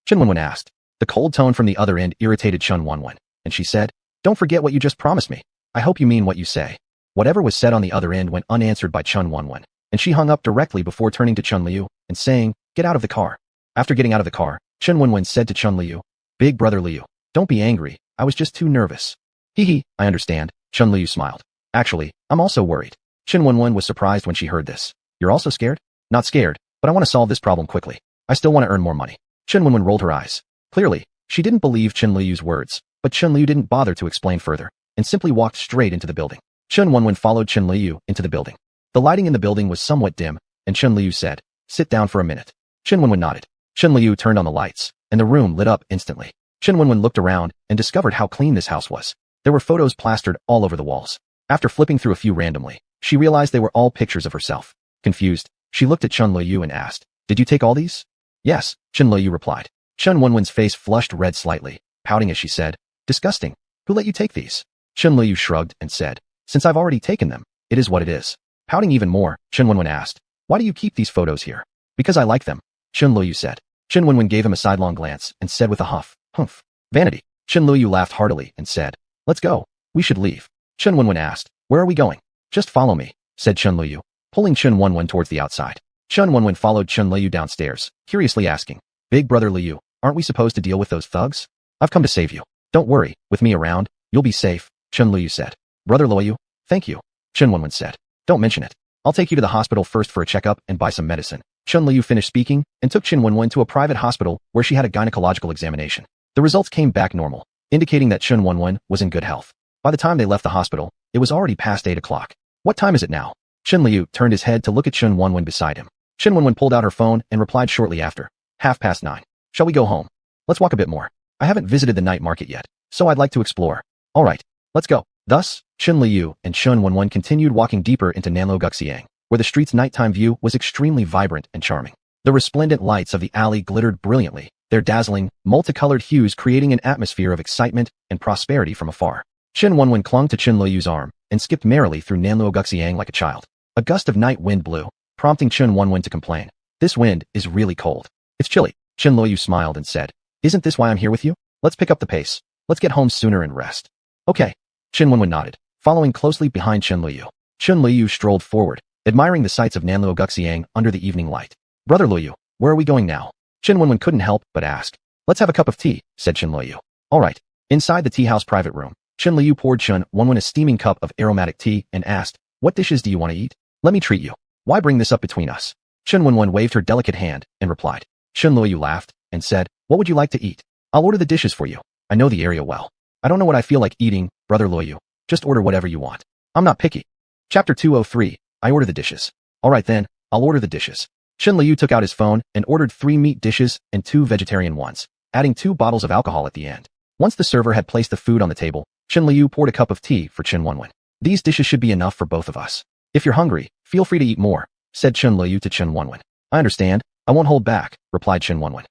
[SPEAKER 1] Chen Wenwen asked. The cold tone from the other end irritated Chen Wenwen, and she said, "Don't forget what you just promised me. I hope you mean what you say." Whatever was said on the other end went unanswered by Chen Wenwen, and she hung up directly before turning to Chen Liu and saying, "Get out of the car." After getting out of the car, Chen Wenwen said to Chen Liu, "Big brother Liu, don't be angry. I was just too nervous." "Hee, I understand," Chen Liu smiled. "Actually, I'm also worried." Chen Wenwen was surprised when she heard this. "You're also scared?" "Not scared, but I want to solve this problem quickly. I still want to earn more money." Chen Wenwen rolled her eyes. Clearly, she didn't believe Chen Liu's words, but Chen Liu didn't bother to explain further, and simply walked straight into the building. Chen Wenwen followed Chen Liu into the building. The lighting in the building was somewhat dim, and Chen Liu said, "Sit down for a minute." Chen Wenwen nodded. Chen Liu turned on the lights, and the room lit up instantly. Chen Wenwen looked around and discovered how clean this house was. There were photos plastered all over the walls. After flipping through a few randomly, she realized they were all pictures of herself. Confused, she looked at Chen Liu and asked, "Did you take all these?" "Yes," Chen Liu replied. Chen Wenwen's face flushed red slightly, pouting as she said, "Disgusting. Who let you take these?" Chen Liu shrugged and said, "Since I've already taken them, it is what it is." Pouting even more, Chen Wenwen asked, "Why do you keep these photos here?" "Because I like them," Chen Liu said. Chen Wenwen gave him a sidelong glance and said with a humph, "Vanity." Chen Liu laughed heartily and said, "Let's go. We should leave." Chen Wenwen asked, "Where are we going?" "Just follow me," said Chen Liu, pulling Chen Wenwen towards the outside. Chen Wenwen followed Chen Liu downstairs, curiously asking, "Big brother Liu, aren't we supposed to deal with those thugs?" "I've come to save you. Don't worry, with me around, you'll be safe," Chen Liu said. "Brother Liu, thank you," Chen Wenwen said. "Don't mention it. I'll take you to the hospital first for a checkup and buy some medicine." Chen Liu finished speaking and took Chen Wenwen to a private hospital where she had a gynecological examination. The results came back normal, indicating that Chen Wenwen was in good health. By the time they left the hospital, it was already past 8 o'clock. "What time is it now?" Chen Liu turned his head to look at Chen Wenwen beside him. Chen Wenwen pulled out her phone and replied shortly after, 9:30. "Shall we go home? Let's walk a bit more. I haven't visited the night market yet, so I'd like to explore." "All right, let's go." Thus, Chen Liu and Chen Wenwen continued walking deeper into Nanluo Guxiang. where the street's nighttime view was extremely vibrant and charming. The resplendent lights of the alley glittered brilliantly, their dazzling, multicolored hues creating an atmosphere of excitement and prosperity from afar. Xuanhuan clung to Chen Liyu's arm and skipped merrily through Nanluoguxiang like a child. A gust of night wind blew, prompting Xuanhuan to complain. This wind is really cold. It's chilly. Chen Liyu smiled and said, isn't this why I'm here with you? Let's pick up the pace. Let's get home sooner and rest. Okay. Xuanhuan nodded, following closely behind Chen Liyu. Chen Liyu strolled forward, admiring the sights of Nanluoguxiang under the evening light. Brother Liyu, where are we going now? Xuanhuan couldn't help but ask. Let's have a cup of tea, said Chen Liyu. All right. Inside the tea house private room, Chen Liyu poured Xuanhuan a steaming cup of aromatic tea and asked, what dishes do you want to eat? Let me treat you. Why bring this up between us? Xuanhuan waved her delicate hand and replied. Chen Liyu laughed and said, what would you like to eat? I'll order the dishes for you. I know the area well. I don't know what I feel like eating, Brother Liyu. Just order whatever you want. I'm not picky. Chapter 203, I order the dishes. All right then, I'll order the dishes. Chen Liyu took out his phone and ordered 3 meat dishes and 2 vegetarian ones, adding 2 bottles of alcohol at the end. Once the server had placed the food on the table, Chen Liyu poured a cup of tea for Xuanhuan. These dishes should be enough for both of us. If you're hungry, feel free to eat more, said Chen Liyu to Xuanhuan. I understand. I won't hold back, replied Xuanhuan.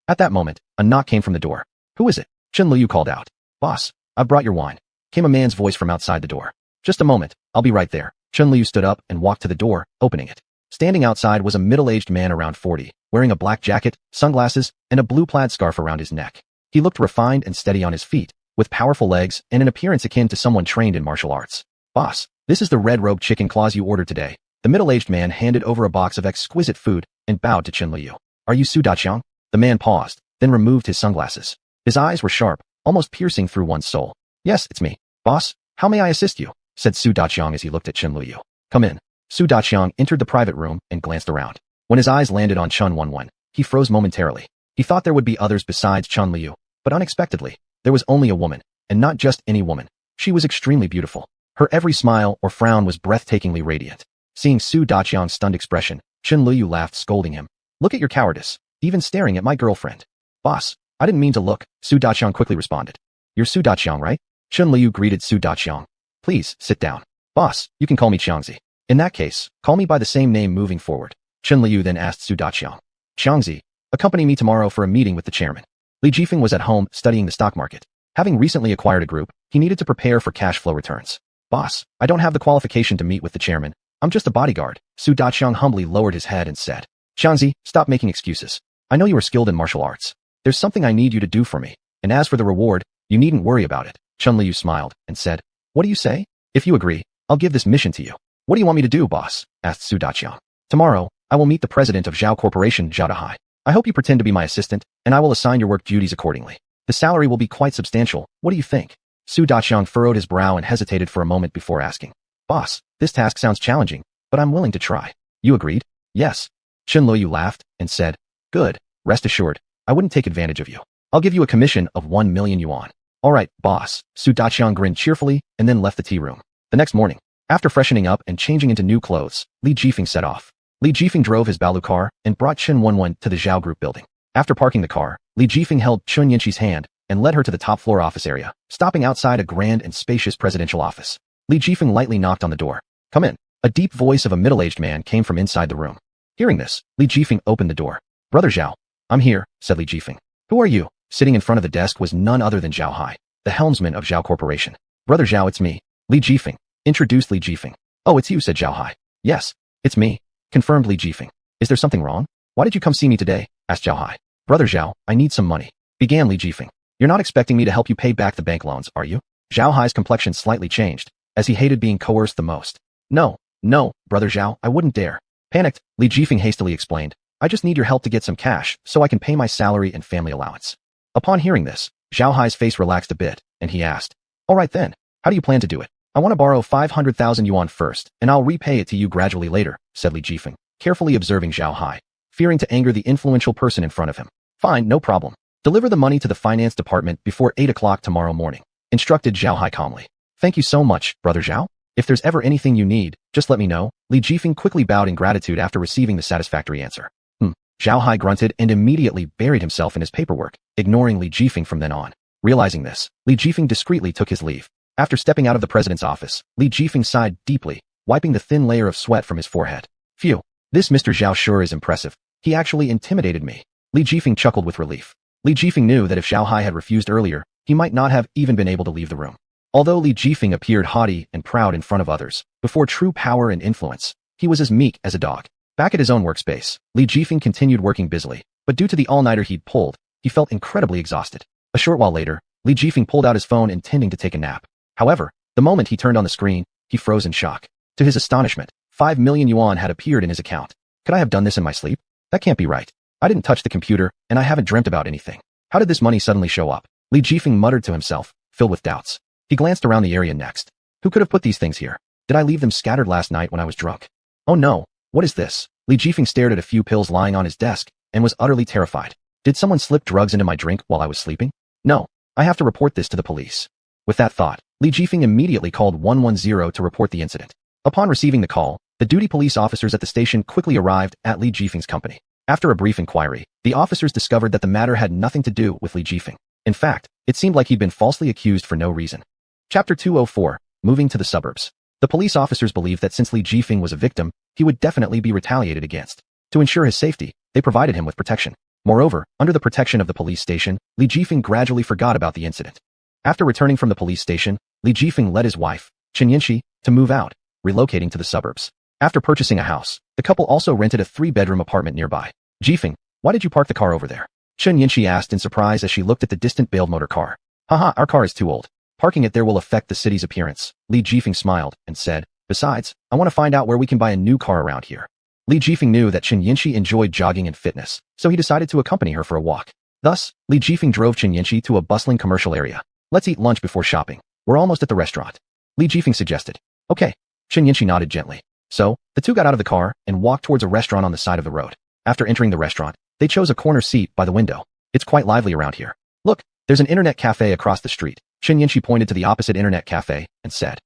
[SPEAKER 1] At that moment, a knock came from the door. Who is it? Chen Liyu called out. Boss, I've brought your wine, came a man's voice from outside the door. Just a moment, I'll be right there. Chen Liyu stood up and walked to the door, opening it. Standing outside was a middle-aged man around 40, wearing a black jacket, sunglasses, and a blue plaid scarf around his neck. He looked refined and steady on his feet, with powerful legs and an appearance akin to someone trained in martial arts. Boss, this is the red-robed chicken claws you ordered today. The middle-aged man handed over a box of exquisite food and bowed to Chen Liyu. Are you Su Daqiang? The man paused, then removed his sunglasses. His eyes were sharp, almost piercing through one's soul. Yes, it's me. Boss, how may I assist you? Said Su Daqiang as he looked at Chen Liyu. Come in. Su Daqiang entered the private room and glanced around. When his eyes landed on Xuanhuan, he froze momentarily. He thought there would be others besides Chen Liyu, but unexpectedly, there was only a woman, and not just any woman. She was extremely beautiful. Her every smile or frown was breathtakingly radiant. Seeing Su Daqiang's stunned expression, Chen Liyu laughed, scolding him. Look at your cowardice, even staring at my girlfriend. Boss, I didn't mean to look, Su Daqiang quickly responded. You're Su Daqiang, right? Chen Liyu greeted Su Daqiang. Please, sit down. Boss, you can call me Qiangzi. In that case, call me by the same name moving forward. Chen Liyu then asked Su Daqiang. Qiangzi, accompany me tomorrow for a meeting with the chairman. Li Jifeng was at home studying the stock market. Having recently acquired a group, he needed to prepare for cash flow returns. Boss, I don't have the qualification to meet with the chairman. I'm just a bodyguard. Su Daqiang humbly lowered his head and said. Qiangzi, stop making excuses. I know you are skilled in martial arts. There's something I need you to do for me, and as for the reward, you needn't worry about it. Chen Liyu smiled and said, what do you say? If you agree, I'll give this mission to you. What do you want me to do, boss? Asked Su Daqiang. Tomorrow, I will meet the president of Zhao Corporation, Zhao Dahai. I hope you pretend to be my assistant, and I will assign your work duties accordingly. The salary will be quite substantial. What do you think? Su Daqiang furrowed his brow and hesitated for a moment before asking. Boss, this task sounds challenging, but I'm willing to try. You agreed? Yes. Chen Liyu laughed and said, good. Rest assured, I wouldn't take advantage of you. I'll give you a commission of 1 million yuan. All right, boss. Su Daqiang grinned cheerfully and then left the tea room. The next morning, after freshening up and changing into new clothes, Li Jifeng set off. Li Jifeng drove his Balu car and brought Xuanhuan to the Zhao Group building. After parking the car, Li Jifeng held Chun Yanqi's hand and led her to the top floor office area, stopping outside a grand and spacious presidential office. Li Jifeng lightly knocked on the door. Come in. A deep voice of a middle-aged man came from inside the room. Hearing this, Li Jifeng opened the door. Brother Zhao. I'm here, said Li Jifeng. Who are you? Sitting in front of the desk was none other than Zhao Hai, the helmsman of Zhao Corporation. Brother Zhao, it's me. Li Jifeng. Introduced Li Jifeng. Oh, it's you, said Zhao Hai. Yes, it's me, confirmed Li Jifeng. Is there something wrong? Why did you come see me today? Asked Zhao Hai. Brother Zhao, I need some money, began Li Jifeng. You're not expecting me to help you pay back the bank loans, are you? Zhao Hai's complexion slightly changed, as he hated being coerced the most. No, Brother Zhao, I wouldn't dare. Panicked, Li Jifeng hastily explained. I just need your help to get some cash so I can pay my salary and family allowance. Upon hearing this, Zhao Hai's face relaxed a bit, and he asked, all right then, how do you plan to do it? I want to borrow 500,000 yuan first, and I'll repay it to you gradually later, said Li Jifeng, carefully observing Zhao Hai, fearing to anger the influential person in front of him. Fine, no problem. Deliver the money to the finance department before 8 o'clock tomorrow morning, instructed Zhao Hai calmly. Thank you so much, Brother Zhao. If there's ever anything you need, just let me know. Li Jifeng quickly bowed in gratitude after receiving the satisfactory answer. Zhao Hai grunted and immediately buried himself in his paperwork, ignoring Li Jifeng from then on. Realizing this, Li Jifeng discreetly took his leave. After stepping out of the president's office, Li Jifeng sighed deeply, wiping the thin layer of sweat from his forehead. Phew. This Mr. Zhao sure is impressive. He actually intimidated me. Li Jifeng chuckled with relief. Li Jifeng knew that if Zhao Hai had refused earlier, he might not have even been able to leave the room. Although Li Jifeng appeared haughty and proud in front of others, before true power and influence, he was as meek as a dog. Back at his own workspace, Li Jifeng continued working busily, but due to the all-nighter he'd pulled, he felt incredibly exhausted. A short while later, Li Jifeng pulled out his phone intending to take a nap. However, the moment he turned on the screen, he froze in shock. To his astonishment, 5 million yuan had appeared in his account. Could I have done this in my sleep? That can't be right. I didn't touch the computer, and I haven't dreamt about anything. How did this money suddenly show up? Li Jifeng muttered to himself, filled with doubts. He glanced around the area next. Who could have put these things here? Did I leave them scattered last night when I was drunk? Oh no, what is this? Li Jifeng stared at a few pills lying on his desk and was utterly terrified. Did someone slip drugs into my drink while I was sleeping? No, I have to report this to the police. With that thought, Li Jifeng immediately called 110 to report the incident. Upon receiving the call, the duty police officers at the station quickly arrived at Li Jifeng's company. After a brief inquiry, the officers discovered that the matter had nothing to do with Li Jifeng. In fact, it seemed like he'd been falsely accused for no reason. Chapter 204, Moving to the Suburbs. The police officers believed that since Li Jifeng was a victim, he would definitely be retaliated against. To ensure his safety, they provided him with protection. Moreover, under the protection of the police station, Li Jifeng gradually forgot about the incident. After returning from the police station, Li Jifeng led his wife, Chen Yinxi, to move out, relocating to the suburbs. After purchasing a house, the couple also rented a 3-bedroom apartment nearby. Jifeng, why did you park the car over there? Chen Yinxi asked in surprise as she looked at the distant bailed motor car. Haha, our car is too old. Parking it there will affect the city's appearance. Li Jifeng smiled and said, besides, I want to find out where we can buy a new car around here. Li Jifeng knew that Chen Yinxi enjoyed jogging and fitness, so he decided to accompany her for a walk. Thus, Li Jifeng drove Chen Yinxi to a bustling commercial area. Let's eat lunch before shopping. We're almost at the restaurant. Li Jifeng suggested. Okay. Chen Yinxi nodded gently. So, the two got out of the car and walked towards a restaurant on the side of the road. After entering the restaurant, they chose a corner seat by the window. It's quite lively around here. Look, there's an internet cafe across the street. Chen Yinxi pointed to the opposite internet cafe and said,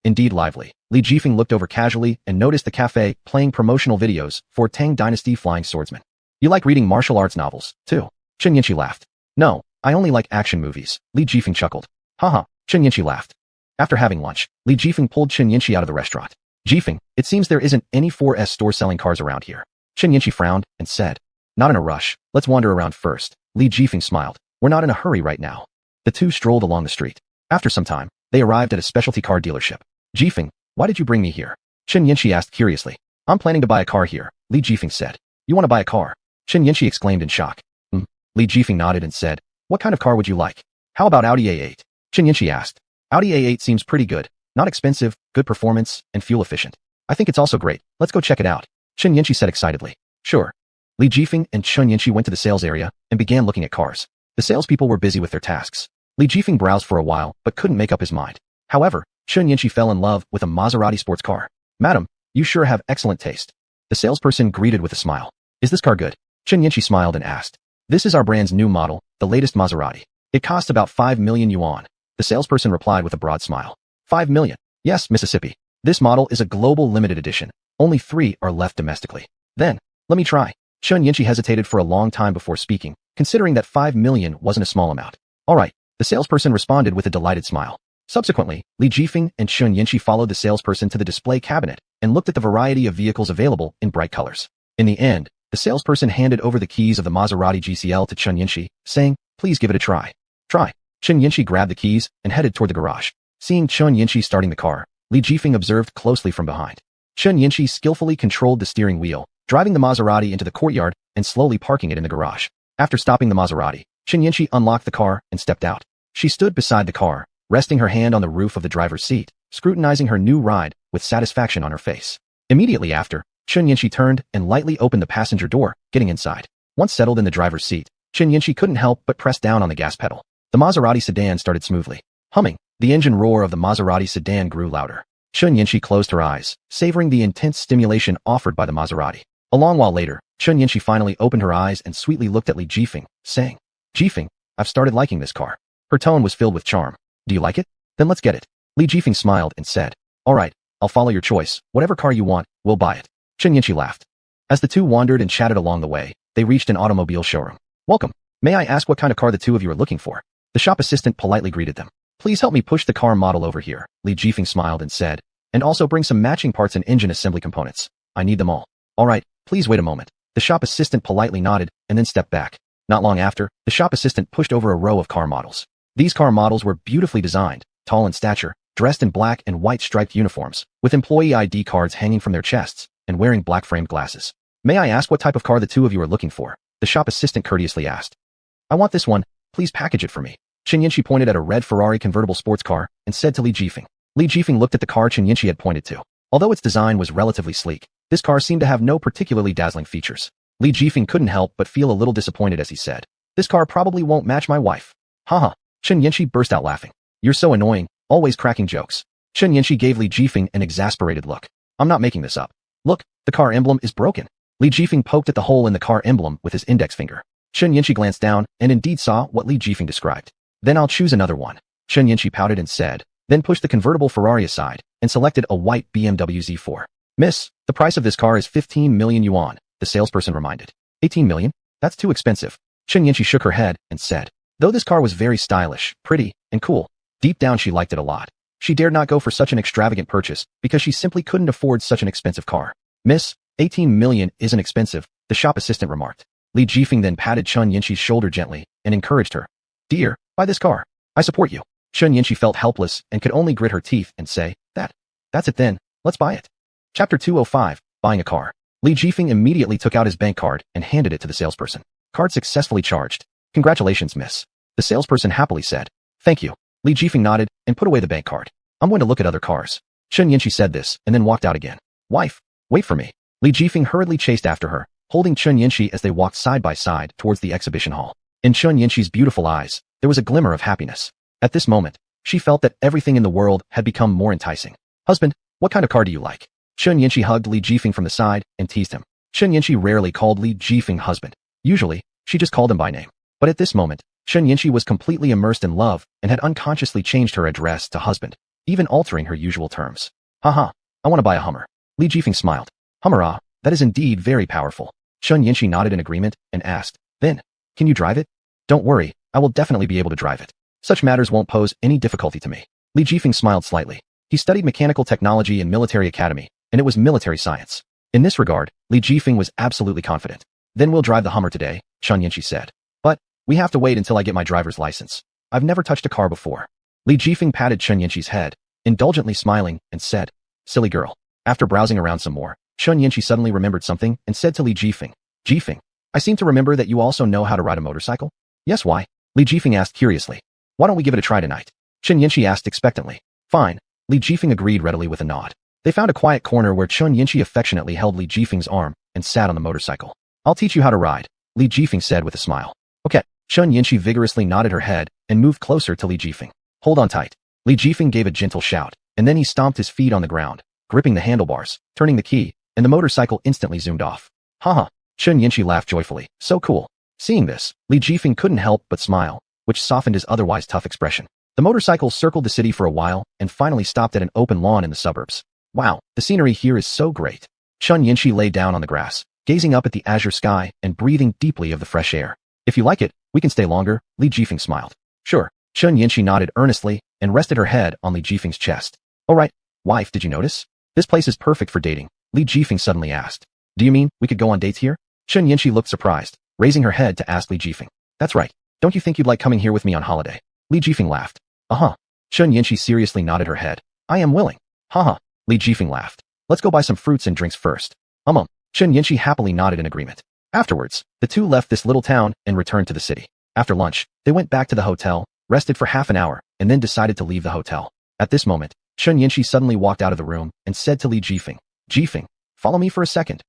[SPEAKER 1] indeed lively. Li Jifeng looked over casually and noticed the cafe playing promotional videos for Tang Dynasty Flying Swordsman. You like reading martial arts novels, too? Chen Yinxi laughed. No, I only like action movies. Li Jifeng chuckled. Haha, Chen Yinxi laughed. After having lunch, Li Jifeng pulled Chen Yinxi out of the restaurant. Jifeng, it seems there isn't any 4S store selling cars around here. Chen Yinxi frowned and said, not in a rush, let's wander around first. Li Jifeng smiled. We're not in a hurry right now. The two strolled along the street. After some time, they arrived at a specialty car dealership. Jifeng, why did you bring me here? Chen Yinxi asked curiously. I'm planning to buy a car here, Li Jifeng said. You want to buy a car? Chen Yinxi exclaimed in shock. Li Jifeng nodded and said, what kind of car would you like? How about Audi A8? Chen Yinxi asked. Audi A8 seems pretty good. Not expensive, good performance, and fuel efficient. I think it's also great. Let's go check it out. Chen Yinxi said excitedly. Sure. Li Jifeng and Chen Yinxi went to the sales area and began looking at cars. The salespeople were busy with their tasks. Li Jifeng browsed for a while but couldn't make up his mind. However, Chen Yinxi fell in love with a Maserati sports car. Madam, you sure have excellent taste. The salesperson greeted with a smile. Is this car good? Chen Yinxi smiled and asked. This is our brand's new model, the latest Maserati. It costs about 5 million yuan. The salesperson replied with a broad smile. 5 million. Yes, Mississippi. This model is a global limited edition. Only 3 are left domestically. Then, let me try. Chen Yinxi hesitated for a long time before speaking, considering that 5 million wasn't a small amount. All right, the salesperson responded with a delighted smile. Subsequently, Li Jifeng and Chen Yinxi followed the salesperson to the display cabinet and looked at the variety of vehicles available in bright colors. In the end, the salesperson handed over the keys of the Maserati GCL to Chen Yinxi, saying, please give it a try. Try. Chen Yinxi grabbed the keys and headed toward the garage. Seeing Chen Yinxi starting the car, Li Jifeng observed closely from behind. Chen Yinxi skillfully controlled the steering wheel, driving the Maserati into the courtyard and slowly parking it in the garage. After stopping the Maserati, Chen Yinxi unlocked the car and stepped out. She stood beside the car, resting her hand on the roof of the driver's seat, scrutinizing her new ride with satisfaction on her face. Immediately after, Chen Yinxi turned and lightly opened the passenger door, getting inside. Once settled in the driver's seat, Chen Yinxi couldn't help but press down on the gas pedal. The Maserati sedan started smoothly. Humming, the engine roar of the Maserati sedan grew louder. Chen Yinxi closed her eyes, savoring the intense stimulation offered by the Maserati. A long while later, Chen Yinxi finally opened her eyes and sweetly looked at Li Jifeng, saying, Jifeng, I've started liking this car. Her tone was filled with charm. Do you like it? Then let's get it. Li Jifeng smiled and said, all right, I'll follow your choice. Whatever car you want, we'll buy it. Chen Yinxi laughed. As the two wandered and chatted along the way, they reached an automobile showroom. Welcome. May I ask what kind of car the two of you are looking for? The shop assistant politely greeted them. Please help me push the car model over here. Li Jifeng smiled and said, And also bring some matching parts and engine assembly components. I need them all. All right, please wait a moment. The shop assistant politely nodded and then stepped back. Not long after, the shop assistant pushed over a row of car models. These car models were beautifully designed, tall in stature, dressed in black and white striped uniforms, with employee ID cards hanging from their chests, and wearing black framed glasses. May I ask what type of car the two of you are looking for? The shop assistant courteously asked. I want this one, please package it for me. Chen Yinshi pointed at a red Ferrari convertible sports car and said to Li Jifeng. Li Jifeng looked at the car Chen Yinshi had pointed to. Although its design was relatively sleek, this car seemed to have no particularly dazzling features. Li Jifeng couldn't help but feel a little disappointed as he said, this car probably won't match my wife. Haha. Chen Yinshi burst out laughing. You're so annoying, always cracking jokes. Chen Yinshi gave Li Jifeng an exasperated look. I'm not making this up. Look, the car emblem is broken. Li Jifeng poked at the hole in the car emblem with his index finger. Chen Yinshi glanced down and indeed saw what Li Jifeng described. Then I'll choose another one. Chen Yinshi pouted and said, then pushed the convertible Ferrari aside and selected a white BMW Z4. Miss, the price of this car is 15 million yuan, the salesperson reminded. 18 million? That's too expensive. Chen Yinshi shook her head and said, though this car was very stylish, pretty, and cool, deep down she liked it a lot. She dared not go for such an extravagant purchase because she simply couldn't afford such an expensive car. Miss, 18 million isn't expensive, the shop assistant remarked. Li Jifeng then patted Chen Yinshi's shoulder gently and encouraged her. Dear, buy this car. I support you. Chen Yinshi felt helpless and could only grit her teeth and say, that's it then, let's buy it. Chapter 205, Buying a Car. Li Jifeng immediately took out his bank card and handed it to the salesperson. Card successfully charged. Congratulations, miss. The salesperson happily said. Thank you. Li Jifeng nodded and put away the bank card. I'm going to look at other cars. Chen Yinshi said this and then walked out again. Wife, wait for me. Li Jifeng hurriedly chased after her, holding Chen Yinshi as they walked side by side towards the exhibition hall. In Chen Yinshi's beautiful eyes, there was a glimmer of happiness. At this moment, she felt that everything in the world had become more enticing. Husband, what kind of car do you like? Chen Yinshi hugged Li Jifeng from the side and teased him. Chen Yinshi rarely called Li Jifeng husband. Usually, she just called him by name. But at this moment, Chen Yinshi was completely immersed in love and had unconsciously changed her address to husband, even altering her usual terms. Haha, I want to buy a Hummer. Li Jifeng smiled. Hummer, ah, that is indeed very powerful. Chen Yinshi nodded in agreement and asked, then, can you drive it? Don't worry, I will definitely be able to drive it. Such matters won't pose any difficulty to me. Li Jifeng smiled slightly. He studied mechanical technology in military academy, and it was military science. In this regard, Li Jifeng was absolutely confident. Then we'll drive the Hummer today, Chen Yinshi said. But, we have to wait until I get my driver's license. I've never touched a car before. Li Jifeng patted Chen Yinshi's head, indulgently smiling, and said, silly girl. After browsing around some more, Chen Yinshi suddenly remembered something and said to Li Jifeng, Jifeng, I seem to remember that you also know how to ride a motorcycle? Yes, why? Li Jifeng asked curiously. Why don't we give it a try tonight? Chen Yinshi asked expectantly. Fine. Li Jifeng agreed readily with a nod. They found a quiet corner where Chen Yinshi affectionately held Li Jifeng's arm and sat on the motorcycle. I'll teach you how to ride, Li Jifeng said with a smile. Okay. Chen Yinshi vigorously nodded her head and moved closer to Li Jifeng. Hold on tight. Li Jifeng gave a gentle shout, and then he stomped his feet on the ground, gripping the handlebars, turning the key, and the motorcycle instantly zoomed off. Haha. Chen Yinshi laughed joyfully. So cool. Seeing this, Li Jifeng couldn't help but smile, which softened his otherwise tough expression. The motorcycle circled the city for a while and finally stopped at an open lawn in the suburbs. Wow, the scenery here is so great. Chen Yinshi lay down on the grass, gazing up at the azure sky and breathing deeply of the fresh air. If you like it, we can stay longer, Li Jifeng smiled. Sure. Chen Yinshi nodded earnestly and rested her head on Li Jifeng's chest. All right, wife, did you notice? This place is perfect for dating, Li Jifeng suddenly asked. Do you mean we could go on dates here? Chen Yinshi looked surprised, raising her head to ask Li Jifeng. That's right. Don't you think you'd like coming here with me on holiday? Li Jifeng laughed. Uh-huh. Chen Yinshi seriously nodded her head. I am willing. Haha. Li Jifeng laughed. Let's go buy some fruits and drinks first. Chen Yinshi happily nodded in agreement. Afterwards, the two left this little town and returned to the city. After lunch, they went back to the hotel, rested for half an hour, and then decided to leave the hotel. At this moment, Chen Yinshi suddenly walked out of the room and said to Li Jifeng, Jifeng, follow me for a second.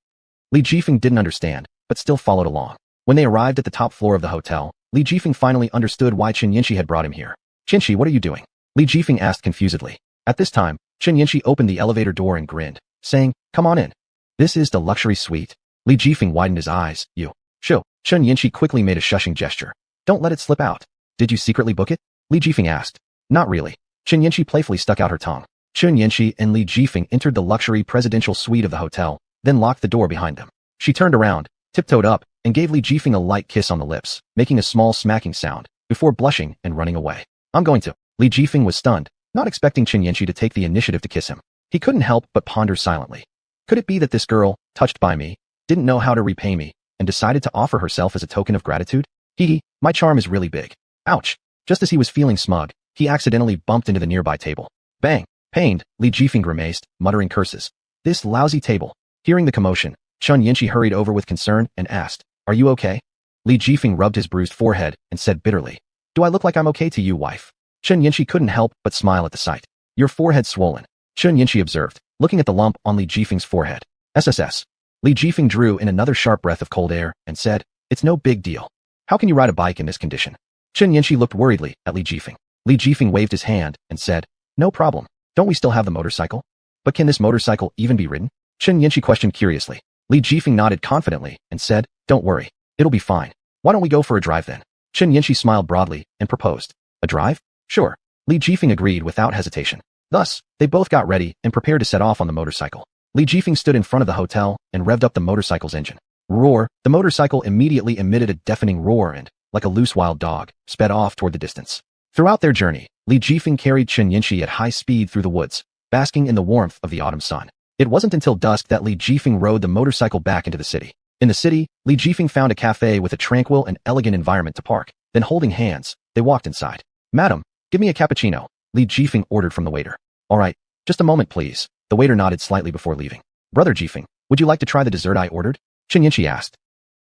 [SPEAKER 1] Li Jifeng didn't understand, but still followed along. When they arrived at the top floor of the hotel, Li Jifeng finally understood why Chen Yinshi had brought him here. Chinshi, what are you doing? Li Jifeng asked confusedly. At this time, Chen Yinshi opened the elevator door and grinned, saying, come on in. This is the luxury suite. Li Jifeng widened his eyes. You. Shoo. Chen Yinshi quickly made a shushing gesture. Don't let it slip out. Did you secretly book it? Li Jifeng asked. Not really. Chen Yinshi playfully stuck out her tongue. Chen Yinshi and Li Jifeng entered the luxury presidential suite of the hotel, then locked the door behind them. She turned around, tiptoed up, and gave Li Jifeng a light kiss on the lips, making a small smacking sound, before blushing and running away. I'm going to. Li Jifeng was stunned, not expecting Chen Yinshi to take the initiative to kiss him. He couldn't help but ponder silently. Could it be that this girl, touched by me, didn't know how to repay me, and decided to offer herself as a token of gratitude? Hee, my charm is really big. Ouch. Just as he was feeling smug, he accidentally bumped into the nearby table. Bang. Pained, Li Jifeng grimaced, muttering curses. This lousy table. Hearing the commotion, Chun Yinshi hurried over with concern and asked, Are you okay? Li Jifeng rubbed his bruised forehead and said bitterly, Do I look like I'm okay to you, wife? Chun Yinshi couldn't help but smile at the sight. Your forehead's swollen, Chun Yinshi observed, looking at the lump on Li Jifeng's forehead. SSS. Li Jifeng drew in another sharp breath of cold air and said, It's no big deal. How can you ride a bike in this condition? Chun Yinshi looked worriedly at Li Jifeng. Li Jifeng waved his hand and said, No problem. Don't we still have the motorcycle? But can this motorcycle even be ridden? Chun Yinshi questioned curiously. Li Jifeng nodded confidently and said, Don't worry. It'll be fine. Why don't we go for a drive then? Chun Yinshi smiled broadly and proposed. A drive? Sure. Li Jifeng agreed without hesitation. Thus, they both got ready and prepared to set off on the motorcycle. Li Jifeng stood in front of the hotel and revved up the motorcycle's engine. Roar! The motorcycle immediately emitted a deafening roar and, like a loose wild dog, sped off toward the distance. Throughout their journey, Li Jifeng carried Chun Yinshi at high speed through the woods, basking in the warmth of the autumn sun. It wasn't until dusk that Li Jifeng rode the motorcycle back into the city. In the city, Li Jifeng found a cafe with a tranquil and elegant environment to park. Then holding hands, they walked inside. Madam, give me a cappuccino, Li Jifeng ordered from the waiter. All right, just a moment please. The waiter nodded slightly before leaving. Brother Jifeng, would you like to try the dessert I ordered? Chun Yinshi asked.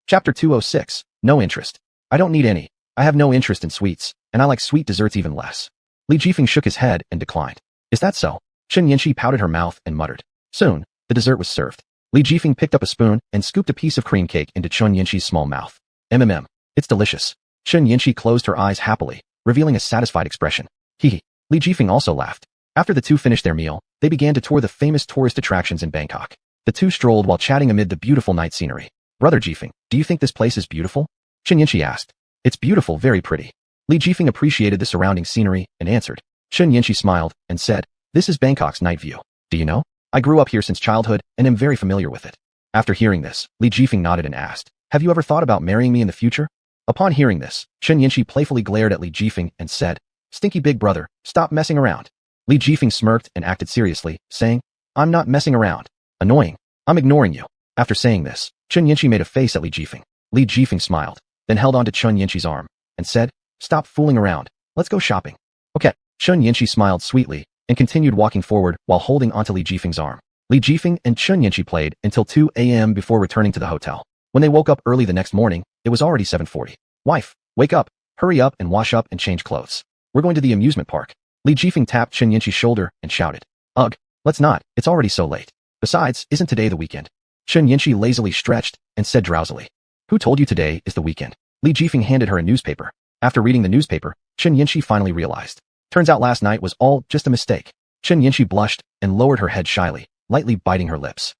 [SPEAKER 1] Chapter 206, No Interest. I don't need any. I have no interest in sweets, and I like sweet desserts even less. Li Jifeng shook his head and declined. Is that so? Chun Yinshi pouted her mouth and muttered. Soon, the dessert was served. Li Jifeng picked up a spoon and scooped a piece of cream cake into Chun Yinshi's small mouth. It's delicious. Chun Yinshi closed her eyes happily, revealing a satisfied expression. Hee. Li Jifeng also laughed. After the two finished their meal, they began to tour the famous tourist attractions in Bangkok. The two strolled while chatting amid the beautiful night scenery. Brother Jifeng, do you think this place is beautiful? Chun Yinshi asked. It's beautiful, very pretty. Li Jifeng appreciated the surrounding scenery and answered. Chun Yinshi smiled and said, This is Bangkok's night view. Do you know? I grew up here since childhood and am very familiar with it. After hearing this, Li Jifeng nodded and asked, Have you ever thought about marrying me in the future? Upon hearing this, Chun Yinshi playfully glared at Li Jifeng and said, Stinky big brother, stop messing around. Li Jifeng smirked and acted seriously, saying, I'm not messing around. Annoying. I'm ignoring you. After saying this, Chun Yinshi made a face at Li Jifeng. Li Jifeng smiled, then held onto Chun Yinshi's arm and said, Stop fooling around. Let's go shopping. Okay. Chun Yinshi smiled sweetly and continued walking forward while holding onto Li Jifeng's arm. Li Jifeng and Chun Yinshi played until 2 a.m. before returning to the hotel. When they woke up early the next morning, it was already 7:40. Wife, wake up, hurry up and wash up and change clothes. We're going to the amusement park. Li Jifeng tapped Chun Yinshi's shoulder and shouted. Ugh, let's not, it's already so late. Besides, isn't today the weekend? Chun Yinshi lazily stretched and said drowsily. Who told you today is the weekend? Li Jifeng handed her a newspaper. After reading the newspaper, Chun Yinshi finally realized. Turns out last night was all just a mistake. Chun Yinshi blushed and lowered her head shyly, lightly biting her lips.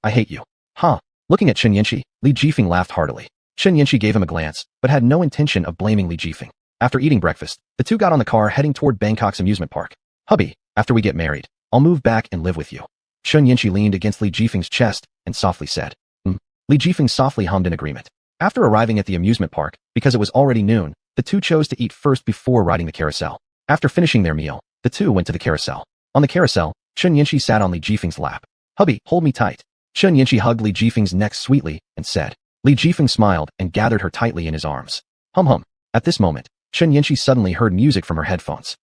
[SPEAKER 1] I hate you. Huh? Looking at Chun Yinshi, Li Jifeng laughed heartily. Chun Yinshi gave him a glance, but had no intention of blaming Li Jifeng. After eating breakfast, the two got on the car heading toward Bangkok's amusement park. Hubby, after we get married, I'll move back and live with you. Chun Yinshi leaned against Li Jifeng's chest and softly said. Li Jifeng softly hummed in agreement. After arriving at the amusement park, because it was already noon, the two chose to eat first before riding the carousel. After finishing their meal, the two went to the carousel. On the carousel, Chun Yinshi sat on Li Jifeng's lap. Hubby, hold me tight. Chun Yinshi hugged Li Jifeng's neck sweetly and said. Li Jifeng smiled and gathered her tightly in his arms. Hum. At this moment, Chun Yinshi suddenly heard music from her headphones.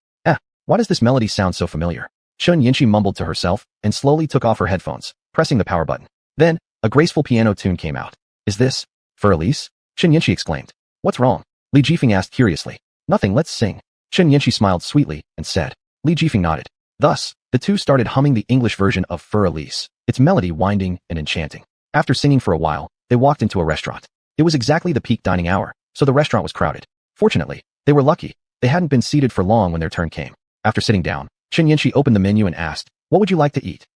[SPEAKER 1] Why does this melody sound so familiar? Chun Yinshi mumbled to herself and slowly took off her headphones, pressing the power button. Then, a graceful piano tune came out. Is this for Elise? Chun Yinshi exclaimed. What's wrong? Li Jifeng asked curiously. Nothing, let's sing. Chun Yinshi smiled sweetly and said. Li Jifeng nodded. Thus, the two started humming the English version of For Elise, its melody winding and enchanting. After singing for a while, they walked into a restaurant. It was exactly the peak dining hour, so the restaurant was crowded. Fortunately, they were lucky. They hadn't been seated for long when their turn came. After sitting down, Chun Yinshi opened the menu and asked, What would you like to eat?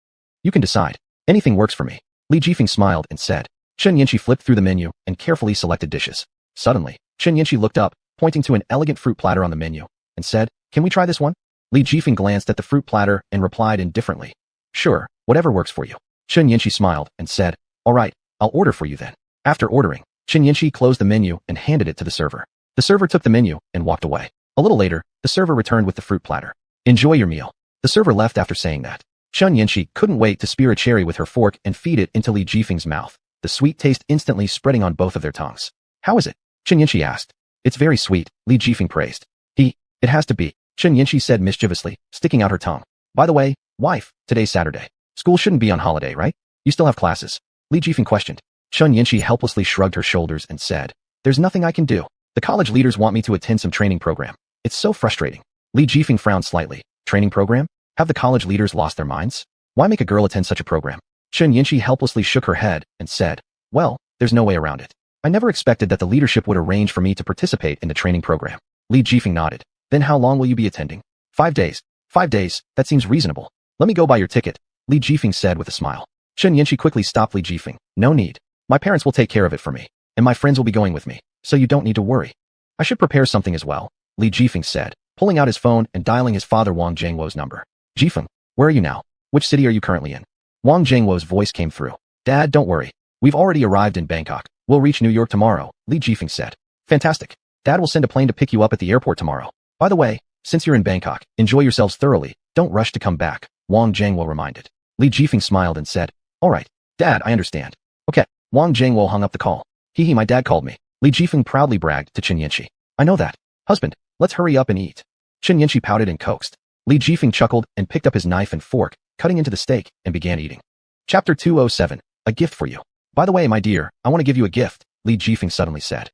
[SPEAKER 1] You can decide. Anything works for me. Li Jifeng smiled and said. Chun Yinshi flipped through the menu and carefully selected dishes. Suddenly, Chun Yinshi looked up, pointing to an elegant fruit platter on the menu, and said, Can we try this one? Li Jifeng glanced at the fruit platter and replied indifferently. Sure, whatever works for you. Chun Yinshi smiled and said, All right, I'll order for you then. After ordering, Chun Yinshi closed the menu and handed it to the server. The server took the menu and walked away. A little later, the server returned with the fruit platter. Enjoy your meal. The server left after saying that. Chun Yinshi couldn't wait to spear a cherry with her fork and feed it into Li Jifeng's mouth, the sweet taste instantly spreading on both of their tongues. How is it? Chun Yinshi asked. It's very sweet, Li Jifeng praised. It has to be, Chun Yinshi said mischievously, sticking out her tongue. By the way, wife, today's Saturday. School shouldn't be on holiday, right? You still have classes. Li Jifeng questioned. Chun Yinshi helplessly shrugged her shoulders and said, there's nothing I can do. The college leaders want me to attend some training program. It's so frustrating. Li Jifeng frowned slightly. Training program? Have the college leaders lost their minds? Why make a girl attend such a program? Chun Yinshi helplessly shook her head and said, well, there's no way around it. I never expected that the leadership would arrange for me to participate in the training program. Li Jifeng nodded. Then how long will you be attending? 5 days. 5 days, that seems reasonable. Let me go buy your ticket, Li Jifeng said with a smile. Chun Yinshi quickly stopped Li Jifeng. No need. My parents will take care of it for me, and my friends will be going with me, so you don't need to worry. I should prepare something as well, Li Jifeng said, pulling out his phone and dialing his father Wang Zhengwo's number. Jifeng, where are you now? Which city are you currently in? Wang Zhengwo's voice came through. Dad, don't worry. We've already arrived in Bangkok. We'll reach New York tomorrow, Li Jifeng said. Fantastic. Dad will send a plane to pick you up at the airport tomorrow. By the way, since you're in Bangkok, enjoy yourselves thoroughly. Don't rush to come back, Wang Zhengwo reminded. Li Jifeng smiled and said, all right, Dad, I understand. Okay. Wang Zhengwo hung up the call. My dad called me. Li Jifeng proudly bragged to Chun Yinshi. I know that. Husband, let's hurry up and eat. Chun Yinshi pouted and coaxed. Li Jifeng chuckled and picked up his knife and fork, cutting into the steak, and began eating. Chapter 207, A Gift for You. By the way, my dear, I want to give you a gift, Li Jifeng suddenly said.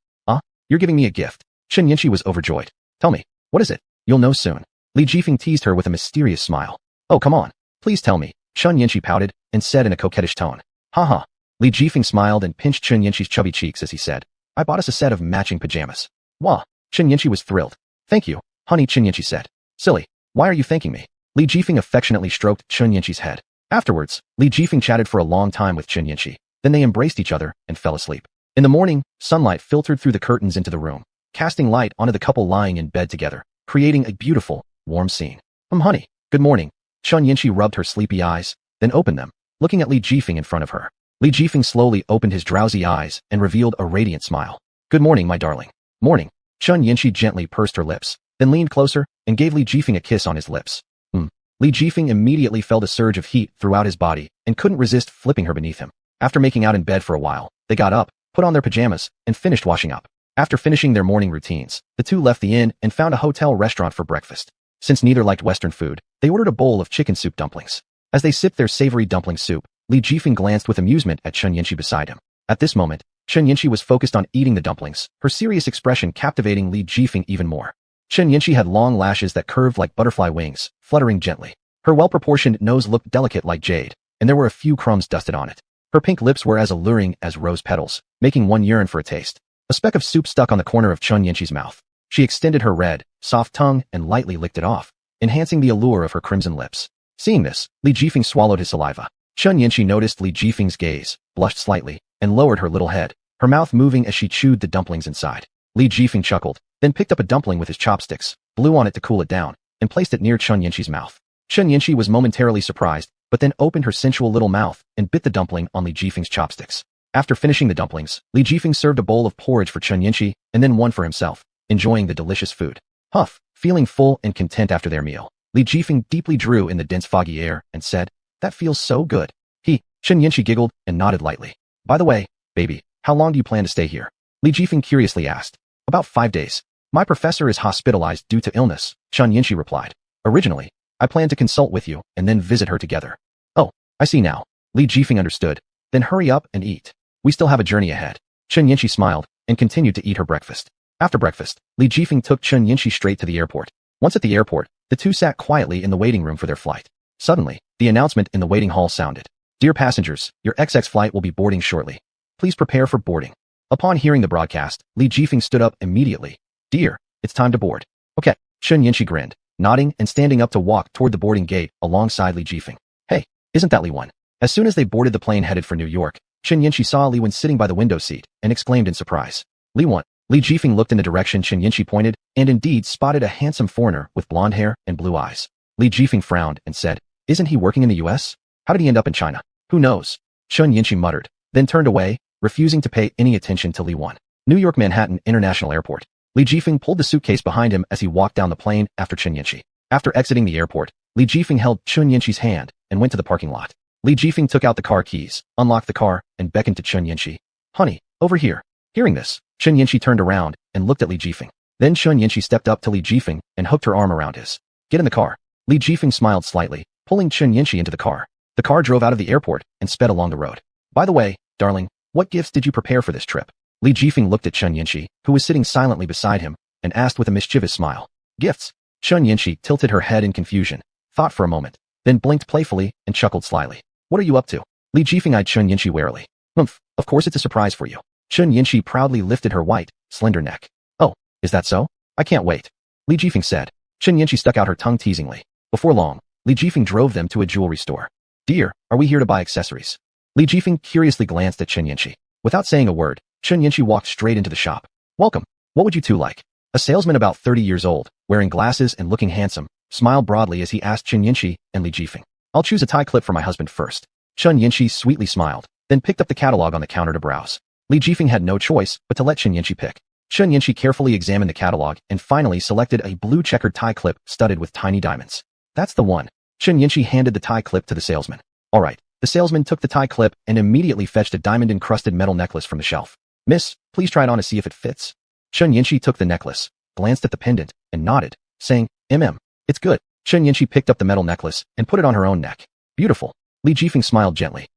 [SPEAKER 1] You're giving me a gift? Chun Yinshi was overjoyed. Tell me, what is it? You'll know soon. Li Jifeng teased her with a mysterious smile. Oh, come on. Please tell me, Chun Yinshi pouted and said in a coquettish tone. Ha. Li Jifeng smiled and pinched Chun Yinshi's chubby cheeks as he said, I bought us a set of matching pajamas. Wah. Chun Yinshi was thrilled. Thank you, honey, Chun Yinshi said. Silly. Why are you thanking me? Li Jifeng affectionately stroked Chun Yinshi's head. Afterwards, Li Jifeng chatted for a long time with Chun Yinshi. Then they embraced each other and fell asleep. In the morning, sunlight filtered through the curtains into the room, casting light onto the couple lying in bed together, creating a beautiful, warm scene. Honey, good morning. Chun Yinshi rubbed her sleepy eyes, then opened them, looking at Li Jifeng in front of her. Li Jifeng slowly opened his drowsy eyes and revealed a radiant smile. Good morning, my darling. Morning. Chun Yinshi gently pursed her lips, then leaned closer and gave Li Jifeng a kiss on his lips. Li Jifeng immediately felt a surge of heat throughout his body and couldn't resist flipping her beneath him. After making out in bed for a while, they got up, put on their pajamas, and finished washing up. After finishing their morning routines, the two left the inn and found a hotel restaurant for breakfast. Since neither liked Western food, they ordered a bowl of chicken soup dumplings. As they sipped their savory dumpling soup, Li Jifeng glanced with amusement at Chun Yinshi beside him. At this moment, Chun Yinshi was focused on eating the dumplings, her serious expression captivating Li Jifeng even more. Chun Yinshi had long lashes that curved like butterfly wings, fluttering gently. Her well-proportioned nose looked delicate like jade, and there were a few crumbs dusted on it. Her pink lips were as alluring as rose petals, making one yearn for a taste. A speck of soup stuck on the corner of Chun Yinshi's mouth. She extended her red, soft tongue and lightly licked it off, enhancing the allure of her crimson lips. Seeing this, Li Jifeng swallowed his saliva. Chun Yinshi noticed Li Jifeng's gaze, blushed slightly, and lowered her little head, her mouth moving as she chewed the dumplings inside. Li Jifeng chuckled, then picked up a dumpling with his chopsticks, blew on it to cool it down, and placed it near Chun Yinshi's mouth. Chun Yinshi was momentarily surprised, but then opened her sensual little mouth and bit the dumpling on Li Jifeng's chopsticks. After finishing the dumplings, Li Jifeng served a bowl of porridge for Chun Yinshi and then one for himself, enjoying the delicious food. Feeling full and content after their meal, Li Jifeng deeply drew in the dense foggy air and said, that feels so good. Chun Yinshi giggled and nodded lightly. By the way, baby, how long do you plan to stay here? Li Jifeng curiously asked. About 5 days. My professor is hospitalized due to illness, Chun Yinshi replied. Originally, I planned to consult with you and then visit her together. Oh, I see now. Li Jifeng understood. Then hurry up and eat. We still have a journey ahead. Chun Yinshi smiled and continued to eat her breakfast. After breakfast, Li Jifeng took Chun Yinshi straight to the airport. Once at the airport, the two sat quietly in the waiting room for their flight. Suddenly, the announcement in the waiting hall sounded. Dear passengers, your XX flight will be boarding shortly. Please prepare for boarding. Upon hearing the broadcast, Li Jifeng stood up immediately. Dear, it's time to board. Okay, Chun Yinshi grinned, nodding and standing up to walk toward the boarding gate alongside Li Jifeng. Hey, isn't that Li Wan? As soon as they boarded the plane headed for New York, Chun Yinshi saw Li Wan sitting by the window seat and exclaimed in surprise. Li Wan. Li Jifeng looked in the direction Chun Yinshi pointed and indeed spotted a handsome foreigner with blonde hair and blue eyes. Li Jifeng frowned and said, isn't he working in the US? How did he end up in China? Who knows? Chun Yinshi muttered, then turned away, refusing to pay any attention to Li Wan. New York Manhattan International Airport. Li Jifeng pulled the suitcase behind him as he walked down the plane after Chun Yinshi. After exiting the airport, Li Jifeng held Chun Yinshi's hand and went to the parking lot. Li Jifeng took out the car keys, unlocked the car, and beckoned to Chun Yinshi. Honey, over here. Hearing this, Chun Yinshi turned around and looked at Li Jifeng. Then Chun Yinshi stepped up to Li Jifeng and hooked her arm around his. Get in the car. Li Jifeng smiled slightly, pulling Chun Yinshi into the car. The car drove out of the airport and sped along the road. By the way, darling, what gifts did you prepare for this trip? Li Jifeng looked at Chun Yinshi, who was sitting silently beside him, and asked with a mischievous smile. Gifts? Chun Yinshi tilted her head in confusion, thought for a moment, then blinked playfully and chuckled slyly. What are you up to? Li Jifeng eyed Chun Yinshi warily. Of course it's a surprise for you. Chun Yinshi proudly lifted her white, slender neck. Oh, is that so? I can't wait. Li Jifeng said. Chun Yinshi stuck out her tongue teasingly. Before long, Li Jifeng drove them to a jewelry store. Dear, are we here to buy accessories? Li Jifeng curiously glanced at Chun Yinshi. Without saying a word, Chun Yinshi walked straight into the shop. Welcome. What would you two like? A salesman about 30 years old, wearing glasses and looking handsome, smiled broadly as he asked Chun Yinshi and Li Jifeng. I'll choose a tie clip for my husband first. Chun Yinshi sweetly smiled, then picked up the catalog on the counter to browse. Li Jifeng had no choice but to let Chun Yinshi pick. Chun Yinshi carefully examined the catalog and finally selected a blue checkered tie clip studded with tiny diamonds. That's the one. Chun Yinshi handed the tie clip to the salesman. All right. The salesman took the tie clip and immediately fetched a diamond-encrusted metal necklace from the shelf. Miss, please try it on to see if it fits. Chun Yinshi took the necklace, glanced at the pendant, and nodded, saying, It's good. Chun Yinshi picked up the metal necklace and put it on her own neck. Beautiful. Li Jifeng smiled gently.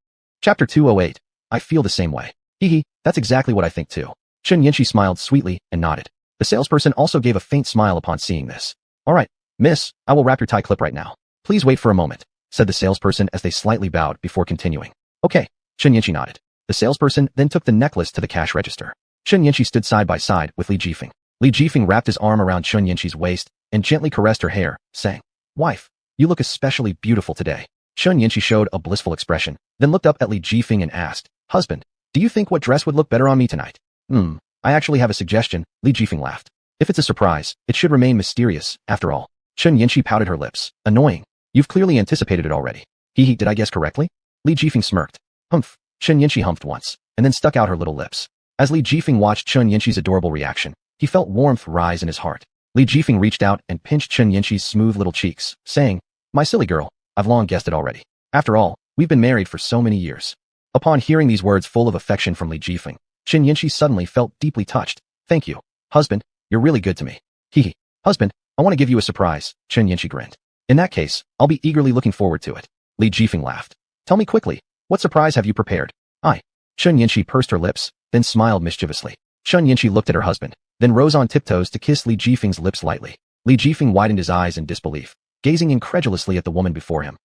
[SPEAKER 1] Chapter 208. I feel the same way. Hee, that's exactly what I think too. Chun Yinshi smiled sweetly and nodded. The salesperson also gave a faint smile upon seeing this. All right, miss, I will wrap your tie clip right now. Please wait for a moment, said the salesperson as they slightly bowed before continuing. Okay, Chun Yinshi nodded. The salesperson then took the necklace to the cash register. Chun Yinshi stood side by side with Li Jifeng. Li Jifeng wrapped his arm around Chun Yinshi's waist and gently caressed her hair, saying, Wife, you look especially beautiful today. Chun Yinshi showed a blissful expression, then looked up at Li Jifeng and asked, Husband, do you think what dress would look better on me tonight? I actually have a suggestion, Li Jifeng laughed. If it's a surprise, it should remain mysterious, after all. Chun Yinshi pouted her lips. Annoying. You've clearly anticipated it already. Hee, did I guess correctly? Li Jifeng smirked. Humph. Chun Yinshi humphed once, and then stuck out her little lips. As Li Jifeng watched Chun Yinshi's adorable reaction, he felt warmth rise in his heart. Li Jifeng reached out and pinched Chun Yinshi's smooth little cheeks, saying, My silly girl, I've long guessed it already. After all, we've been married for so many years. Upon hearing these words full of affection from Li Jifeng, Chun Yinshi suddenly felt deeply touched. Thank you, husband, you're really good to me. Hee. Husband, I want to give you a surprise, Chun Yinshi grinned. In that case, I'll be eagerly looking forward to it. Li Jifeng laughed. Tell me quickly, what surprise have you prepared? Chun Yinshi pursed her lips, then smiled mischievously. Chun Yinshi looked at her husband, then rose on tiptoes to kiss Li Jifeng's lips lightly. Li Jifeng widened his eyes in disbelief, gazing incredulously at the woman before him.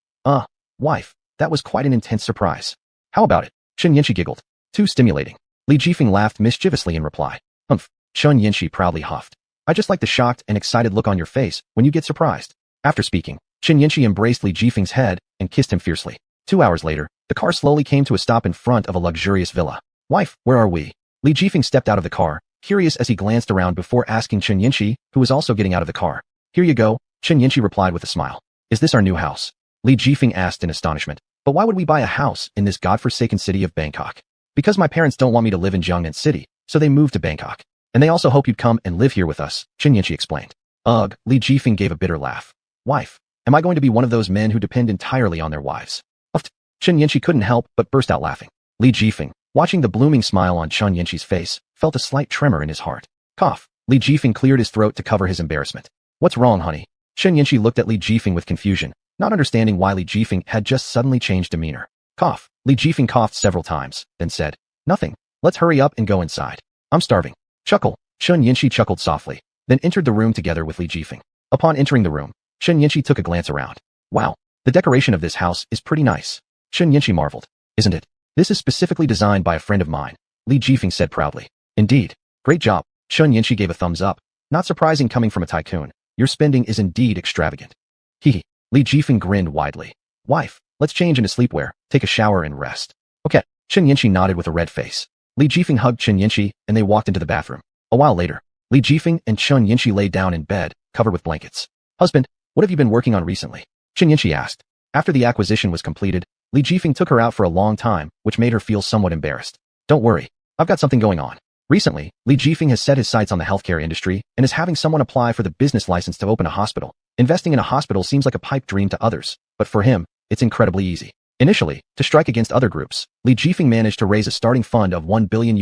[SPEAKER 1] Wife, that was quite an intense surprise. How about it? Chun Yinshi giggled. Too stimulating. Li Jifeng laughed mischievously in reply. Humph. Chun Yinshi proudly huffed. I just like the shocked and excited look on your face when you get surprised. After speaking, Chun Yinshi embraced Li Jifeng's head and kissed him fiercely. 2 hours later, the car slowly came to a stop in front of a luxurious villa. Wife, where are we? Li Jifeng stepped out of the car, curious as he glanced around before asking Chun Yinshi, who was also getting out of the car. Here you go, Chun Yinshi replied with a smile. Is this our new house? Li Jifeng asked in astonishment. But why would we buy a house in this godforsaken city of Bangkok? Because my parents don't want me to live in Jiangnan City, so they moved to Bangkok. And they also hope you'd come and live here with us, Chun Yinshi explained. Ugh, Li Jifeng gave a bitter laugh. Wife, am I going to be one of those men who depend entirely on their wives? Uffed. Chun Yinshi couldn't help but burst out laughing. Li Jifeng, watching the blooming smile on Chun Yinshi's face, felt a slight tremor in his heart. Cough. Li Jifeng cleared his throat to cover his embarrassment. What's wrong, honey? Chun Yinshi looked at Li Jifeng with confusion, not understanding why Li Jifeng had just suddenly changed demeanor. Cough. Li Jifeng coughed several times, then said, Nothing. Let's hurry up and go inside. I'm starving. Chuckle. Chun Yinshi chuckled softly, then entered the room together with Li Jifeng. Upon entering the room, Chun Yinshi took a glance around. Wow, the decoration of this house is pretty nice. Chun Yinshi marveled. Isn't it? This is specifically designed by a friend of mine, Li Jifeng said proudly. Indeed. Great job. Chun Yinshi gave a thumbs up. Not surprising coming from a tycoon. Your spending is indeed extravagant. Hee. Li Jifeng grinned widely. Wife, let's change into sleepwear, take a shower and rest. Okay. Chun Yinshi nodded with a red face. Li Jifeng hugged Chun Yinshi and they walked into the bathroom. A while later, Li Jifeng and Chun Yinshi lay down in bed, covered with blankets. Husband, what have you been working on recently? Chun Yinshi asked. After the acquisition was completed, Li Jifeng took her out for a long time, which made her feel somewhat embarrassed. Don't worry, I've got something going on. Recently, Li Jifeng has set his sights on the healthcare industry and is having someone apply for the business license to open a hospital. Investing in a hospital seems like a pipe dream to others, but for him, it's incredibly easy. Initially, to strike against other groups, Li Jifeng managed to raise a starting fund of $1 billion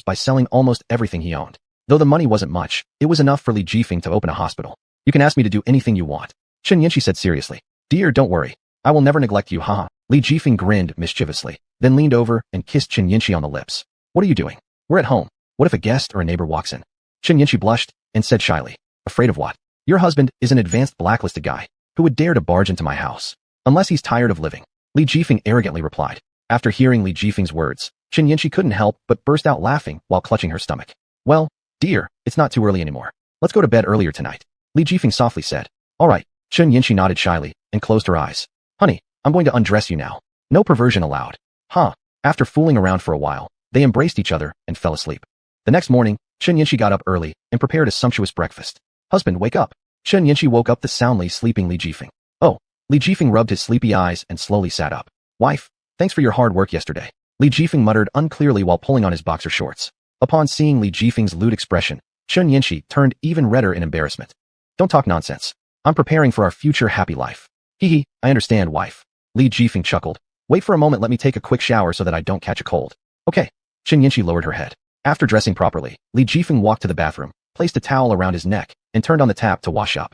[SPEAKER 1] by selling almost everything he owned. Though the money wasn't much, it was enough for Li Jifeng to open a hospital. You can ask me to do anything you want, Chen Yinshi said seriously. Dear, don't worry. I will never neglect you, haha. Li Jifeng grinned mischievously, then leaned over and kissed Chen Yinshi on the lips. What are you doing? We're at home. What if a guest or a neighbor walks in? Chen Yinshi blushed and said shyly, afraid of what? Your husband is an advanced blacklisted guy who would dare to barge into my house. Unless he's tired of living. Li Jifeng arrogantly replied. After hearing Li Jifeng's words, Chen Yinshi couldn't help but burst out laughing while clutching her stomach. Well, dear, it's not too early anymore. Let's go to bed earlier tonight. Li Jifeng softly said. All right. Chen Yinshi nodded shyly and closed her eyes. Honey, I'm going to undress you now. No perversion allowed. Huh. After fooling around for a while, they embraced each other and fell asleep. The next morning, Chen Yinshi got up early and prepared a sumptuous breakfast. Husband, wake up. Chen Yinshi woke up the soundly sleeping Li Jifeng. Oh. Li Jifeng rubbed his sleepy eyes and slowly sat up. Wife, thanks for your hard work yesterday. Li Jifeng muttered unclearly while pulling on his boxer shorts. Upon seeing Li Jifeng's lewd expression, Chen Yinshi turned even redder in embarrassment. Don't talk nonsense. I'm preparing for our future happy life. Hee, I understand, wife. Li Jifeng chuckled. Wait for a moment, let me take a quick shower so that I don't catch a cold. Okay. Chen Yinshi lowered her head. After dressing properly, Li Jifeng walked to the bathroom, placed a towel around his neck, and turned on the tap to wash up.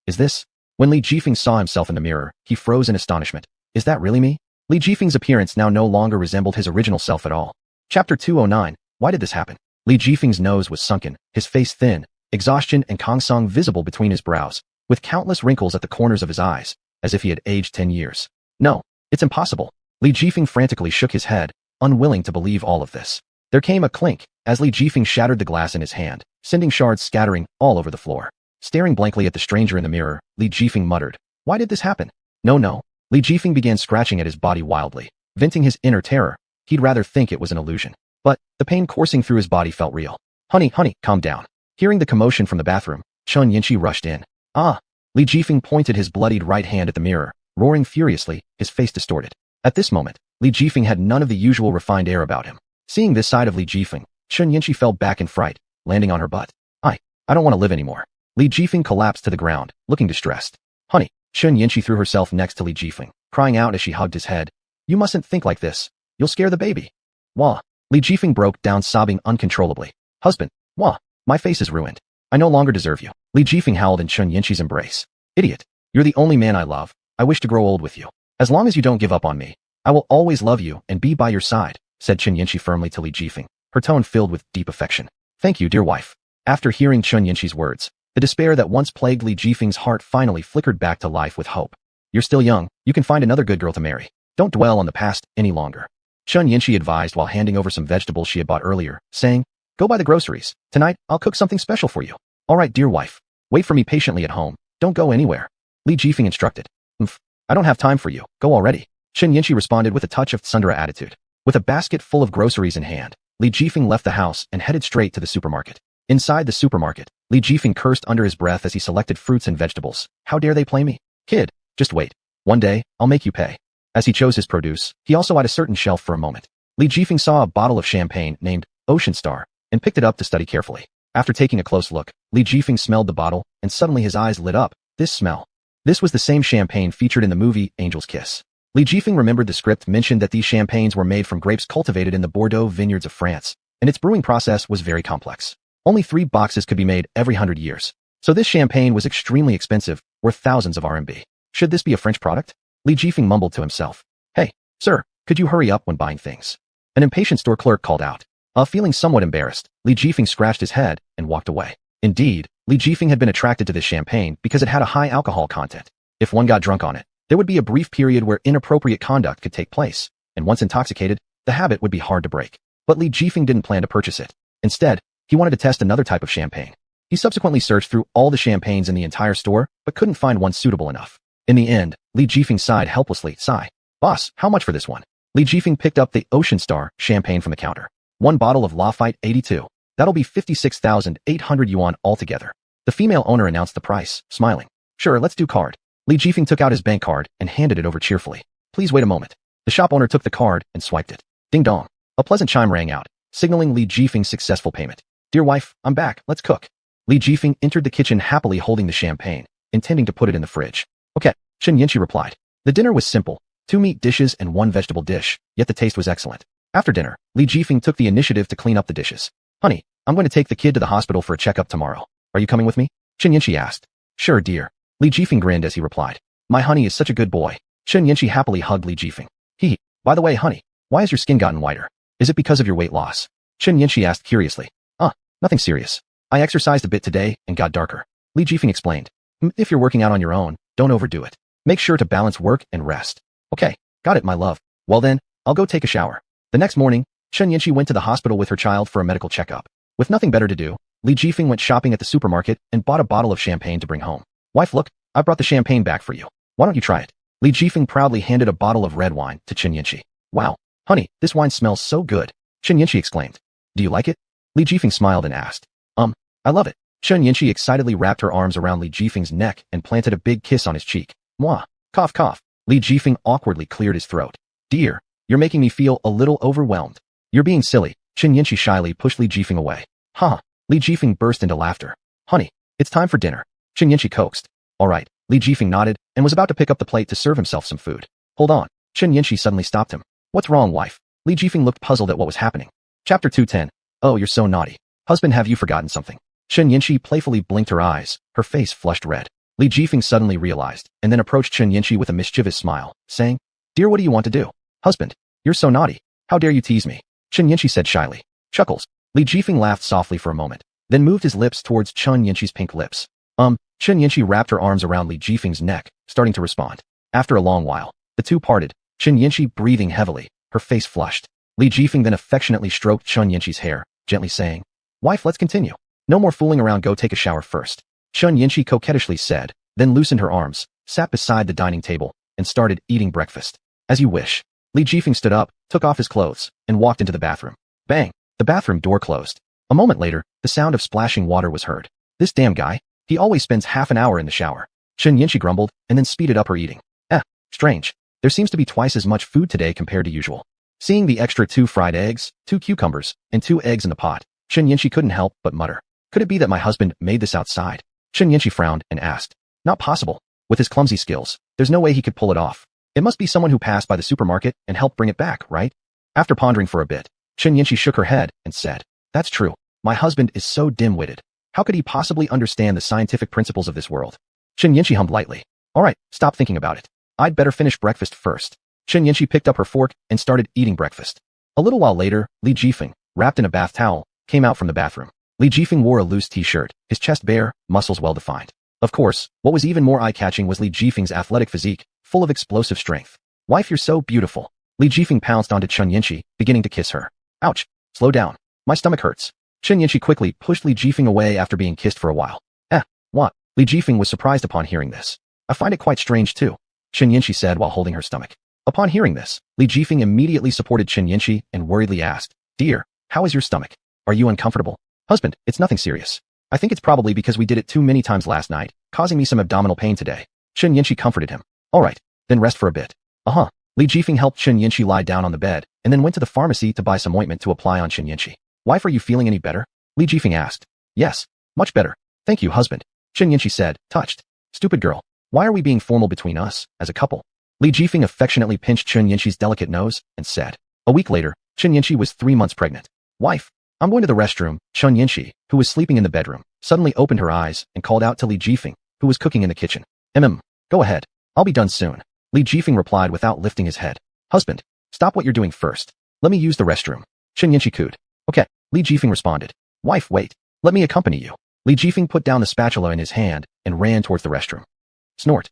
[SPEAKER 1] Is this? When Li Jifeng saw himself in the mirror, he froze in astonishment. Is that really me? Li Jifeng's appearance now no longer resembled his original self at all. Chapter 209. Why did this happen? Li Jifeng's nose was sunken, his face thin, exhaustion and kongsong visible between his brows, with countless wrinkles at the corners of his eyes, as if he had aged 10 years. No, it's impossible. Li Jifeng frantically shook his head, unwilling to believe all of this. There came a clink, as Li Jifeng shattered the glass in his hand, sending shards scattering all over the floor. Staring blankly at the stranger in the mirror, Li Jifeng muttered, why did this happen? No. Li Jifeng began scratching at his body wildly, venting his inner terror. He'd rather think it was an illusion. But the pain coursing through his body felt real. Honey, calm down. Hearing the commotion from the bathroom, Chen Yinshi rushed in. Ah! Li Jifeng pointed his bloodied right hand at the mirror, roaring furiously, his face distorted. At this moment, Li Jifeng had none of the usual refined air about him. Seeing this side of Li Jifeng, Chen Yinshi fell back in fright, landing on her butt. I don't want to live anymore. Li Jifeng collapsed to the ground, looking distressed. Honey, Chen Yinshi threw herself next to Li Jifeng, crying out as she hugged his head. You mustn't think like this. You'll scare the baby. Wah. Li Jifeng broke down sobbing uncontrollably. Husband, wah, my face is ruined. I no longer deserve you. Li Jifeng howled in Chen Yinshi's embrace. Idiot. You're the only man I love. I wish to grow old with you. As long as you don't give up on me, I will always love you and be by your side, said Chen Yinshi firmly to Li Jifeng, her tone filled with deep affection. Thank you, dear wife. After hearing Chen Yinshi's words, the despair that once plagued Li Jifeng's heart finally flickered back to life with hope. You're still young, you can find another good girl to marry. Don't dwell on the past any longer. Chen Yinshi advised while handing over some vegetables she had bought earlier, saying, Go buy the groceries. Tonight, I'll cook something special for you. All right, dear wife. Wait for me patiently at home. Don't go anywhere. Li Jifeng instructed. I don't have time for you. Go already. Chen Yinshi responded with a touch of tsundere attitude. With a basket full of groceries in hand, Li Jifeng left the house and headed straight to the supermarket. Inside the supermarket, Li Jifeng cursed under his breath as he selected fruits and vegetables. How dare they play me? Kid, just wait. One day, I'll make you pay. As he chose his produce, he also eyed a certain shelf for a moment. Li Jifeng saw a bottle of champagne named Ocean Star and picked it up to study carefully. After taking a close look, Li Jifeng smelled the bottle and suddenly his eyes lit up. This smell. This was the same champagne featured in the movie Angel's Kiss. Li Jifeng remembered the script mentioned that these champagnes were made from grapes cultivated in the Bordeaux vineyards of France, and its brewing process was very complex. Only 3 boxes could be made every 100 years. So this champagne was extremely expensive, worth thousands of RMB. Should this be a French product? Li Jifeng mumbled to himself. Hey, sir, could you hurry up when buying things? An impatient store clerk called out. Feeling somewhat embarrassed, Li Jifeng scratched his head and walked away. Indeed, Li Jifeng had been attracted to this champagne because it had a high alcohol content. If one got drunk on it, there would be a brief period where inappropriate conduct could take place, and once intoxicated, the habit would be hard to break. But Li Jifeng didn't plan to purchase it. Instead, he wanted to test another type of champagne. He subsequently searched through all the champagnes in the entire store, but couldn't find one suitable enough. In the end, Li Jifeng sighed helplessly. Boss, how much for this one? Li Jifeng picked up the Ocean Star champagne from the counter. 1 bottle of Lafite 82. That'll be 56,800 yuan altogether. The female owner announced the price, smiling. Sure, let's do card. Li Jifeng took out his bank card and handed it over cheerfully. Please wait a moment. The shop owner took the card and swiped it. Ding dong. A pleasant chime rang out, signaling Li Jifeng's successful payment. Dear wife, I'm back. Let's cook. Li Jifeng entered the kitchen happily holding the champagne, intending to put it in the fridge. Okay, Chen Yinshi replied. The dinner was simple, 2 meat dishes and 1 vegetable dish, yet the taste was excellent. After dinner, Li Jifeng took the initiative to clean up the dishes. Honey, I'm going to take the kid to the hospital for a checkup tomorrow. Are you coming with me? Chen Yanqi asked. Sure, dear. Li Jifeng grinned as he replied. My honey is such a good boy. Chen Yanqi happily hugged Li Jifeng. By the way, honey, why has your skin gotten whiter? Is it because of your weight loss? Chen Yanqi asked curiously. Nothing serious. I exercised a bit today and got darker. Li Jifeng explained. If you're working out on your own, don't overdo it. Make sure to balance work and rest. Okay, got it, my love. Well then, I'll go take a shower. The next morning, Chen Yanqi went to the hospital with her child for a medical checkup. With nothing better to do, Li Jifeng went shopping at the supermarket and bought a bottle of champagne to bring home. Wife, look, I brought the champagne back for you. Why don't you try it? Li Jifeng proudly handed a bottle of red wine to Chen Yanqi. Wow, honey, this wine smells so good. Chen Yanqi exclaimed. Do you like it? Li Jifeng smiled and asked. I love it. Chen Yanqi excitedly wrapped her arms around Li Jifeng's neck and planted a big kiss on his cheek. Mwah. Cough, cough. Li Jifeng awkwardly cleared his throat. Dear, you're making me feel a little overwhelmed. You're being silly. Chen Yanqi shyly pushed Li Jifeng away. Ha! Li Jifeng burst into laughter. Honey, it's time for dinner. Chen Yanqi coaxed. All right. Li Jifeng nodded and was about to pick up the plate to serve himself some food. Hold on. Chen Yanqi suddenly stopped him. What's wrong, wife? Li Jifeng looked puzzled at what was happening. Chapter 210. Oh, you're so naughty. Husband, have you forgotten something? Chen Yanqi playfully blinked her eyes, her face flushed red. Li Jifeng suddenly realized, and then approached Chen Yanqi with a mischievous smile, saying, Dear, what do you want to do? Husband, you're so naughty. How dare you tease me? Chen Yanqi said shyly. Chuckles. Li Jifeng laughed softly for a moment, then moved his lips towards Chen Yanqi's pink lips. Chen Yanqi wrapped her arms around Li Jifeng's neck, starting to respond. After a long while, the two parted, Chen Yanqi breathing heavily, her face flushed. Li Jifeng then affectionately stroked Chen Yanqi's hair, gently saying, Wife, let's continue. No more fooling around, go take a shower first. Chen Yanqi coquettishly said, then loosened her arms, sat beside the dining table, and started eating breakfast. As you wish. Li Jifeng stood up, took off his clothes, and walked into the bathroom. Bang! The bathroom door closed. A moment later, the sound of splashing water was heard. This damn guy, he always spends half an hour in the shower. Chen Yanqi grumbled, and then speeded up her eating. Strange. There seems to be twice as much food today compared to usual. Seeing the extra 2 fried eggs, 2 cucumbers, and 2 eggs in the pot, Chen Yanqi couldn't help but mutter. Could it be that my husband made this outside? Chen Yanqi frowned and asked. Not possible. With his clumsy skills, there's no way he could pull it off. It must be someone who passed by the supermarket and helped bring it back, right? After pondering for a bit, Chen Yanqi shook her head and said, That's true. My husband is so dim-witted. How could he possibly understand the scientific principles of this world? Chen Yanqi hummed lightly. All right, stop thinking about it. I'd better finish breakfast first. Chen Yanqi picked up her fork and started eating breakfast. A little while later, Li Jifeng, wrapped in a bath towel, came out from the bathroom. Li Jifeng wore a loose t-shirt, his chest bare, muscles well-defined. Of course, what was even more eye-catching was Li Jifeng's athletic physique, full of explosive strength. Wife, you're so beautiful. Li Jifeng pounced onto Chen Yanqi, beginning to kiss her. Ouch. Slow down. My stomach hurts. Chen Yanqi quickly pushed Li Jifeng away after being kissed for a while. What? Li Jifeng was surprised upon hearing this. I find it quite strange too, Chen Yanqi said while holding her stomach. Upon hearing this, Li Jifeng immediately supported Chen Yanqi and worriedly asked, Dear, how is your stomach? Are you uncomfortable? Husband, it's nothing serious. I think it's probably because we did it too many times last night, causing me some abdominal pain today. Chen Yanqi comforted him. All right, then rest for a bit. Li Jifeng helped Chen Yanqi lie down on the bed, and then went to the pharmacy to buy some ointment to apply on Chen Yanqi. Wife, are you feeling any better? Li Jifeng asked. Yes, much better. Thank you, husband. Chen Yanqi said, touched. Stupid girl. Why are we being formal between us, as a couple? Li Jifeng affectionately pinched Chen Yanqi's delicate nose, and said. A week later, Chen Yanqi was 3 months pregnant. Wife, I'm going to the restroom. Chen Yanqi, who was sleeping in the bedroom, suddenly opened her eyes and called out to Li Jifeng, who was cooking in the kitchen. Go ahead. I'll be done soon. Li Jifeng replied without lifting his head. Husband, stop what you're doing first. Let me use the restroom. Chen Yanqi cooed. Okay, Li Jifeng responded. Wife, wait. Let me accompany you. Li Jifeng put down the spatula in his hand and ran towards the restroom. Snort.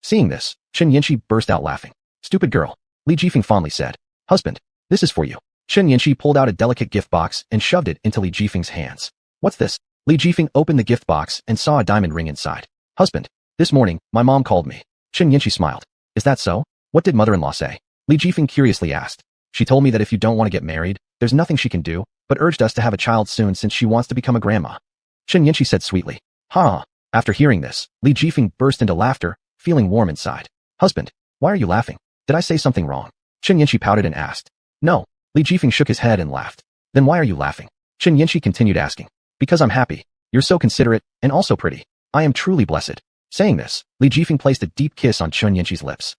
[SPEAKER 1] Seeing this, Chen Yanqi burst out laughing. Stupid girl. Li Jifeng fondly said. Husband, this is for you. Chen Yanqi pulled out a delicate gift box and shoved it into Li Jifeng's hands. What's this? Li Jifeng opened the gift box and saw a diamond ring inside. Husband, this morning, my mom called me. Chen Yanqi smiled. Is that so? What did mother-in-law say? Li Jifeng curiously asked. She told me that if you don't want to get married, there's nothing she can do, but urged us to have a child soon since she wants to become a grandma. Chen Yanqi said sweetly. After hearing this, Li Jifeng burst into laughter, feeling warm inside. Husband, why are you laughing? Did I say something wrong? Chen Yanqi pouted and asked. No. Li Jifeng shook his head and laughed. Then why are you laughing? Chen Yanqi continued asking. Because I'm happy. You're so considerate, and also pretty. I am truly blessed. Saying this, Li Jifeng placed a deep kiss on Chen Yanqi's lips.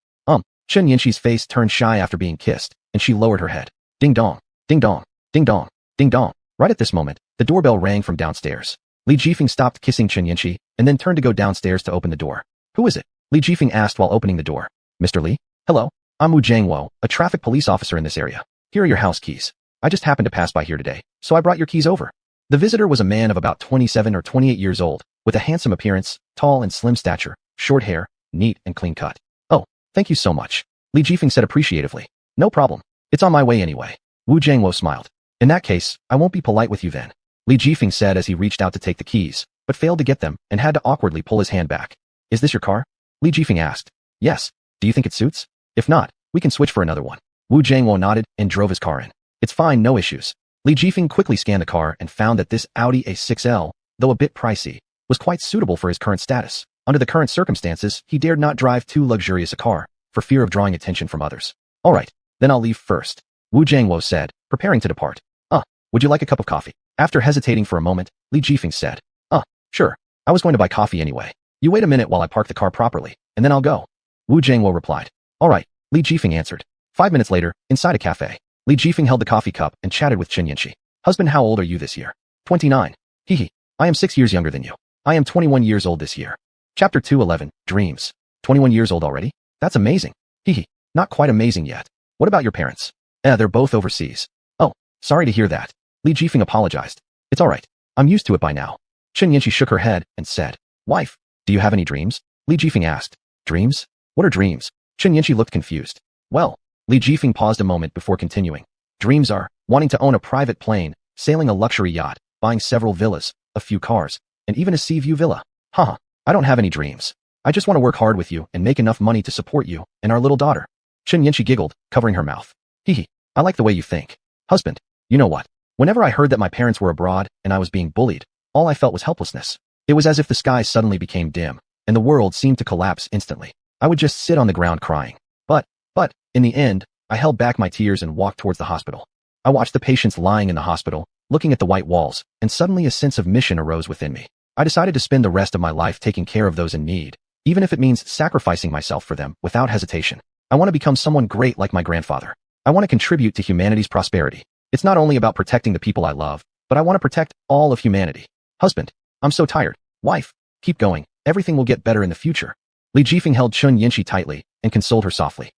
[SPEAKER 1] Chen Yinxi's face turned shy after being kissed, and she lowered her head. Ding dong, ding dong, ding dong, ding dong. Right at this moment, the doorbell rang from downstairs. Li Jifeng stopped kissing Chen Yinxi and then turned to go downstairs to open the door. Who is it? Li Jifeng asked while opening the door. Mr. Li? Hello, I'm Wu Jiangwo, a traffic police officer in this area. Here are your house keys. I just happened to pass by here today, so I brought your keys over. The visitor was a man of about 27 or 28 years old, with a handsome appearance, tall and slim stature, short hair, neat and clean cut. Oh, thank you so much. Li Jifeng said appreciatively. No problem. It's on my way anyway. Wu Jiangwo smiled. In that case, I won't be polite with you then. Li Jifeng said as he reached out to take the keys, but failed to get them and had to awkwardly pull his hand back. Is this your car? Li Jifeng asked. Yes. Do you think it suits? If not, we can switch for another one. Wu Jiangwo nodded and drove his car in. It's fine, no issues. Li Jifeng quickly scanned the car and found that this Audi A6L, though a bit pricey, was quite suitable for his current status. Under the current circumstances, he dared not drive too luxurious a car, for fear of drawing attention from others. All right, then I'll leave first, Wu Jiangwo said, preparing to depart. Would you like a cup of coffee? After hesitating for a moment, Li Jifeng said. Sure. I was going to buy coffee anyway. You wait a minute while I park the car properly, and then I'll go. Wu Jiangwo replied. All right, Li Jifeng answered. 5 minutes later, inside a cafe, Li Jifeng held the coffee cup and chatted with Chen Yinxi. Husband, how old are you this year? 29. Hehe. I am 6 years younger than you. I am 21 years old this year. Chapter 211, Dreams. 21 years old already? That's amazing. Hehe. Not quite amazing yet. What about your parents? They're both overseas. Oh, sorry to hear that. Li Jifeng apologized. It's all right. I'm used to it by now. Chen Yinxi shook her head and said, Wife, do you have any dreams? Li Jifeng asked. Dreams? What are dreams? Chen Yinxi looked confused. Well, Li Jifeng paused a moment before continuing. Dreams are wanting to own a private plane, sailing a luxury yacht, buying several villas, a few cars, and even a sea view villa. Haha, I don't have any dreams. I just want to work hard with you and make enough money to support you and our little daughter. Chen Yinxi giggled, covering her mouth. Hehe, I like the way you think. Husband, you know what? Whenever I heard that my parents were abroad and I was being bullied, all I felt was helplessness. It was as if the sky suddenly became dim, and the world seemed to collapse instantly. I would just sit on the ground crying. But, in the end, I held back my tears and walked towards the hospital. I watched the patients lying in the hospital, looking at the white walls, and suddenly a sense of mission arose within me. I decided to spend the rest of my life taking care of those in need, even if it means sacrificing myself for them without hesitation. I want to become someone great like my grandfather. I want to contribute to humanity's prosperity. It's not only about protecting the people I love, but I want to protect all of humanity. Husband, I'm so tired. Wife, keep going. Everything will get better in the future. Li Jifeng held Chen Yinxi tightly and consoled her softly.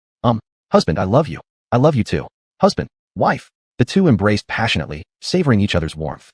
[SPEAKER 1] Husband, I love you. I love you too. Husband, wife. The two embraced passionately, savoring each other's warmth.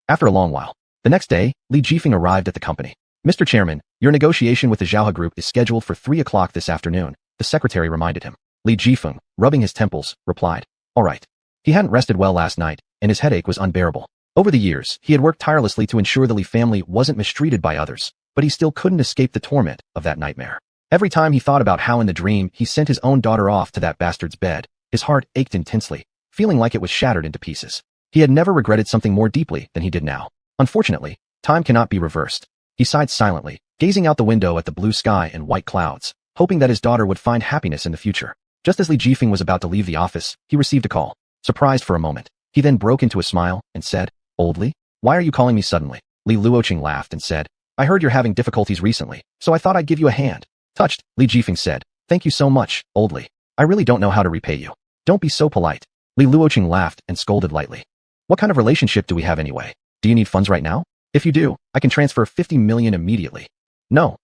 [SPEAKER 1] After a long while, the next day, Li Jifeng arrived at the company. Mr. Chairman, your negotiation with the Zhaohe Group is scheduled for 3 o'clock this afternoon, the secretary reminded him. Li Jifeng, rubbing his temples, replied. All right. He hadn't rested well last night, and his headache was unbearable. Over the years, he had worked tirelessly to ensure the Li family wasn't mistreated by others, but he still couldn't escape the torment of that nightmare. Every time he thought about how in the dream he sent his own daughter off to that bastard's bed, his heart ached intensely, feeling like it was shattered into pieces. He had never regretted something more deeply than he did now. Unfortunately, time cannot be reversed. He sighed silently, gazing out the window at the blue sky and white clouds, hoping that his daughter would find happiness in the future. Just as Li Jifeng was about to leave the office, he received a call. Surprised for a moment, he then broke into a smile and said, Old Li, why are you calling me suddenly? Li Luoqing laughed and said, I heard you're having difficulties recently, so I thought I'd give you a hand. Touched, Li Jifeng said, Thank you so much, Old Li. I really don't know how to repay you. Don't be so polite. Li Luoqing laughed and scolded lightly. What kind of relationship do we have anyway? Do you need funds right now? If you do, I can transfer 50 million immediately. No.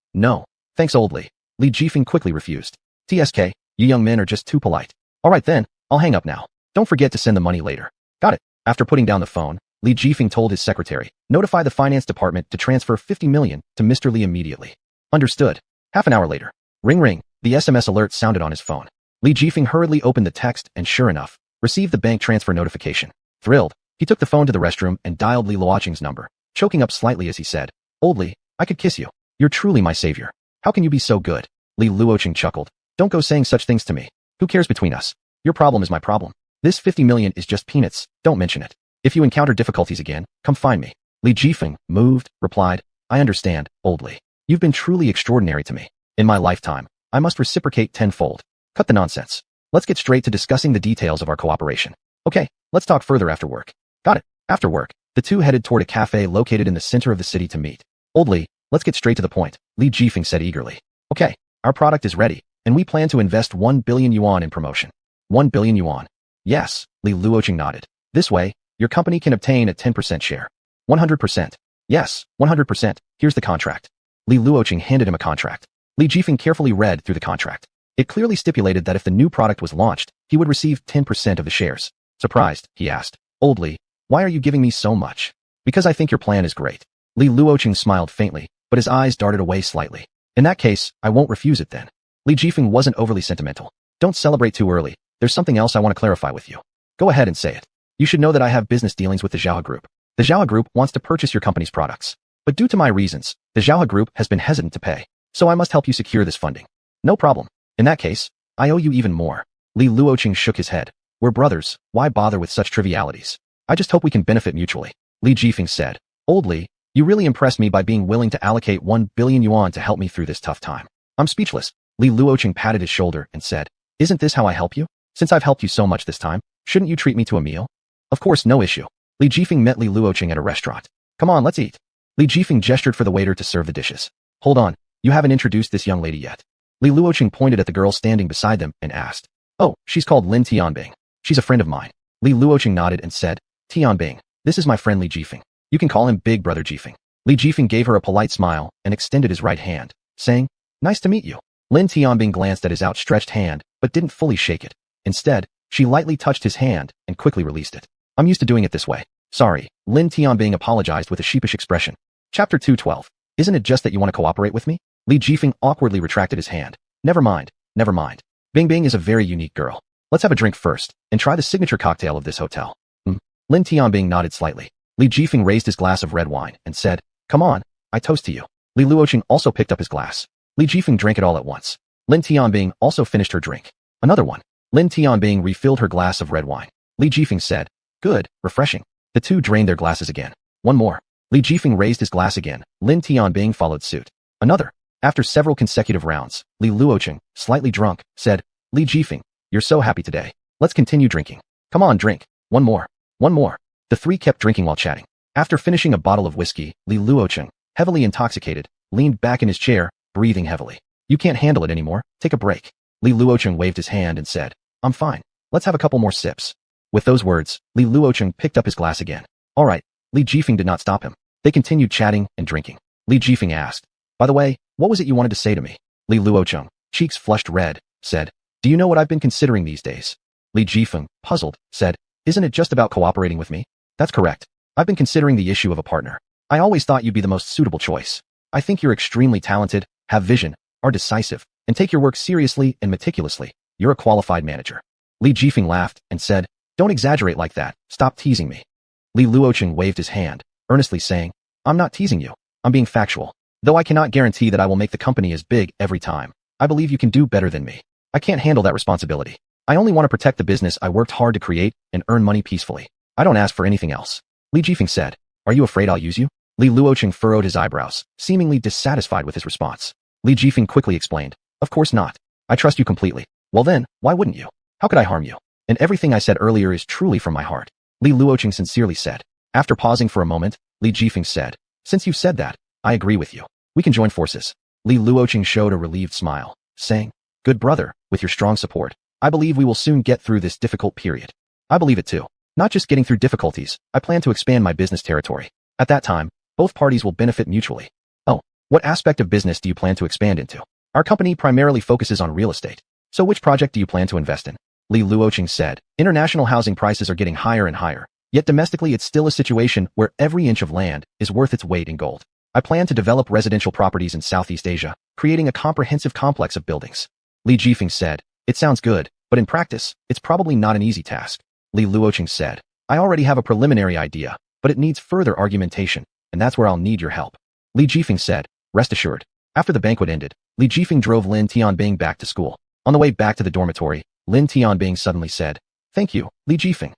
[SPEAKER 1] Thanks, Old Li. Li Jifeng quickly refused. TSK, you young men are just too polite. All right then, I'll hang up now. Don't forget to send the money later. Got it. After putting down the phone, Li Jifeng told his secretary, notify the finance department to transfer 50 million to Mr. Li immediately. Understood. Half an hour later. Ring ring, the SMS alert sounded on his phone. Li Jifeng hurriedly opened the text and sure enough, received the bank transfer notification. Thrilled, he took the phone to the restroom and dialed Li Luoqing's number, choking up slightly as he said, Old Li, I could kiss you. You're truly my savior. How can you be so good? Li Luoqing chuckled. Don't go saying such things to me. Who cares between us? Your problem is my problem. This 50 million is just peanuts, don't mention it. If you encounter difficulties again, come find me. Li Jifeng, moved, replied, I understand, Old Li. You've been truly extraordinary to me. In my lifetime, I must reciprocate tenfold. Cut the nonsense. Let's get straight to discussing the details of our cooperation. Okay, let's talk further after work. Got it. After work, the two headed toward a cafe located in the center of the city to meet. Old Li, let's get straight to the point, Li Jifeng said eagerly. Okay, our product is ready. And we plan to invest 1 billion yuan in promotion. 1 billion yuan. Yes, Li Luocheng nodded. This way, your company can obtain a 10% share. 100%. Yes, 100%. Here's the contract. Li Luocheng handed him a contract. Li Jifeng carefully read through the contract. It clearly stipulated that if the new product was launched, he would receive 10% of the shares. Surprised, he asked, "Old Li, why are you giving me so much?" "Because I think your plan is great." Li Luocheng smiled faintly, but his eyes darted away slightly. "In that case, I won't refuse it then." Li Jifeng wasn't overly sentimental. "Don't celebrate too early. There's something else I want to clarify with you." "Go ahead and say it." "You should know that I have business dealings with the Zhaohe Group. The Zhaohe Group wants to purchase your company's products. But due to my reasons, the Zhaohe Group has been hesitant to pay. So I must help you secure this funding." "No problem. In that case, I owe you even more." Li Luocheng shook his head. "We're brothers, why bother with such trivialities? I just hope we can benefit mutually." Li Jifeng said. "Old Li, you really impressed me by being willing to allocate 1 billion yuan to help me through this tough time." "I'm speechless." Li Luocheng patted his shoulder and said, "Isn't this how I help you? Since I've helped you so much this time, shouldn't you treat me to a meal?" "Of course, no issue." Li Jifeng met Li Luocheng at a restaurant. "Come on, let's eat." Li Jifeng gestured for the waiter to serve the dishes. "Hold on, you haven't introduced this young lady yet." Li Luocheng pointed at the girl standing beside them and asked, "Oh, she's called Lin Tianbing. She's a friend of mine." Li Luocheng nodded and said, "Tianbing, this is my friend Li Jifeng. You can call him Big Brother Jifeng." Li Jifeng gave her a polite smile and extended his right hand, saying, "Nice to meet you." Lin Tianbing glanced at his outstretched hand, but didn't fully shake it. Instead, she lightly touched his hand and quickly released it. "I'm used to doing it this way. Sorry." Lin Tianbing apologized with a sheepish expression. Chapter 212. "Isn't it just that you want to cooperate with me?" Li Jifeng awkwardly retracted his hand. Never mind. Bing Bing is a very unique girl. Let's have a drink first, and try the signature cocktail of this hotel." Lin Tianbing nodded slightly. Li Jifeng raised his glass of red wine and said, "Come on, I toast to you." Li Luocheng also picked up his glass. Li Jifeng drank it all at once. Lin Tianbing also finished her drink. Another one. Lin Tianbing refilled her glass of red wine. Li Jifeng said, "Good, refreshing." The two drained their glasses again. "One more." Li Jifeng raised his glass again. Lin Tianbing followed suit. "Another." After several consecutive rounds, Li Luocheng, slightly drunk, said, "Li Jifeng, you're so happy today. Let's continue drinking. Come on, drink. One more. One more." The three kept drinking while chatting. After finishing a bottle of whiskey, Li Luocheng, heavily intoxicated, leaned back in his chair, breathing heavily. "You can't handle it anymore. Take a break." Li Luocheng waved his hand and said, "I'm fine. Let's have a couple more sips." With those words, Li Luocheng picked up his glass again. "All right." Li Jifeng did not stop him. They continued chatting and drinking. Li Jifeng asked, "By the way, what was it you wanted to say to me?" Li Luocheng, cheeks flushed red, said, "Do you know what I've been considering these days?" Li Jifeng, puzzled, said, "Isn't it just about cooperating with me?" "That's correct. I've been considering the issue of a partner. I always thought you'd be the most suitable choice. I think you're extremely talented, have vision, are decisive, and take your work seriously and meticulously. You're a qualified manager." Li Jifeng laughed and said, "Don't exaggerate like that. Stop teasing me." Li Luocheng waved his hand, earnestly saying, "I'm not teasing you. I'm being factual. Though I cannot guarantee that I will make the company as big every time, I believe you can do better than me. I can't handle that responsibility. I only want to protect the business I worked hard to create and earn money peacefully. I don't ask for anything else." Li Jifeng said, "Are you afraid I'll use you?" Li Luocheng furrowed his eyebrows, seemingly dissatisfied with his response. Li Jifeng quickly explained, "Of course not. I trust you completely." "Well then, why wouldn't you? How could I harm you? And everything I said earlier is truly from my heart," Li Luocheng sincerely said. After pausing for a moment, Li Jifeng said, "Since you've said that, I agree with you. We can join forces." Li Luocheng showed a relieved smile, saying, "Good brother, with your strong support, I believe we will soon get through this difficult period." "I believe it too. Not just getting through difficulties, I plan to expand my business territory. At that time, both parties will benefit mutually." "Oh, what aspect of business do you plan to expand into?" "Our company primarily focuses on real estate. So which project do you plan to invest in?" Li Luocheng said, "International housing prices are getting higher and higher, yet domestically it's still a situation where every inch of land is worth its weight in gold. I plan to develop residential properties in Southeast Asia, creating a comprehensive complex of buildings." Li Jifeng said, "It sounds good, but in practice, it's probably not an easy task." Li Luocheng said, "I already have a preliminary idea, but it needs further argumentation, and that's where I'll need your help." Li Jifeng said, "Rest assured." After the banquet ended, Li Jifeng drove Lin Tianbing back to school. On the way back to the dormitory, Lin Tianbing suddenly said, "Thank you, Li Jifeng."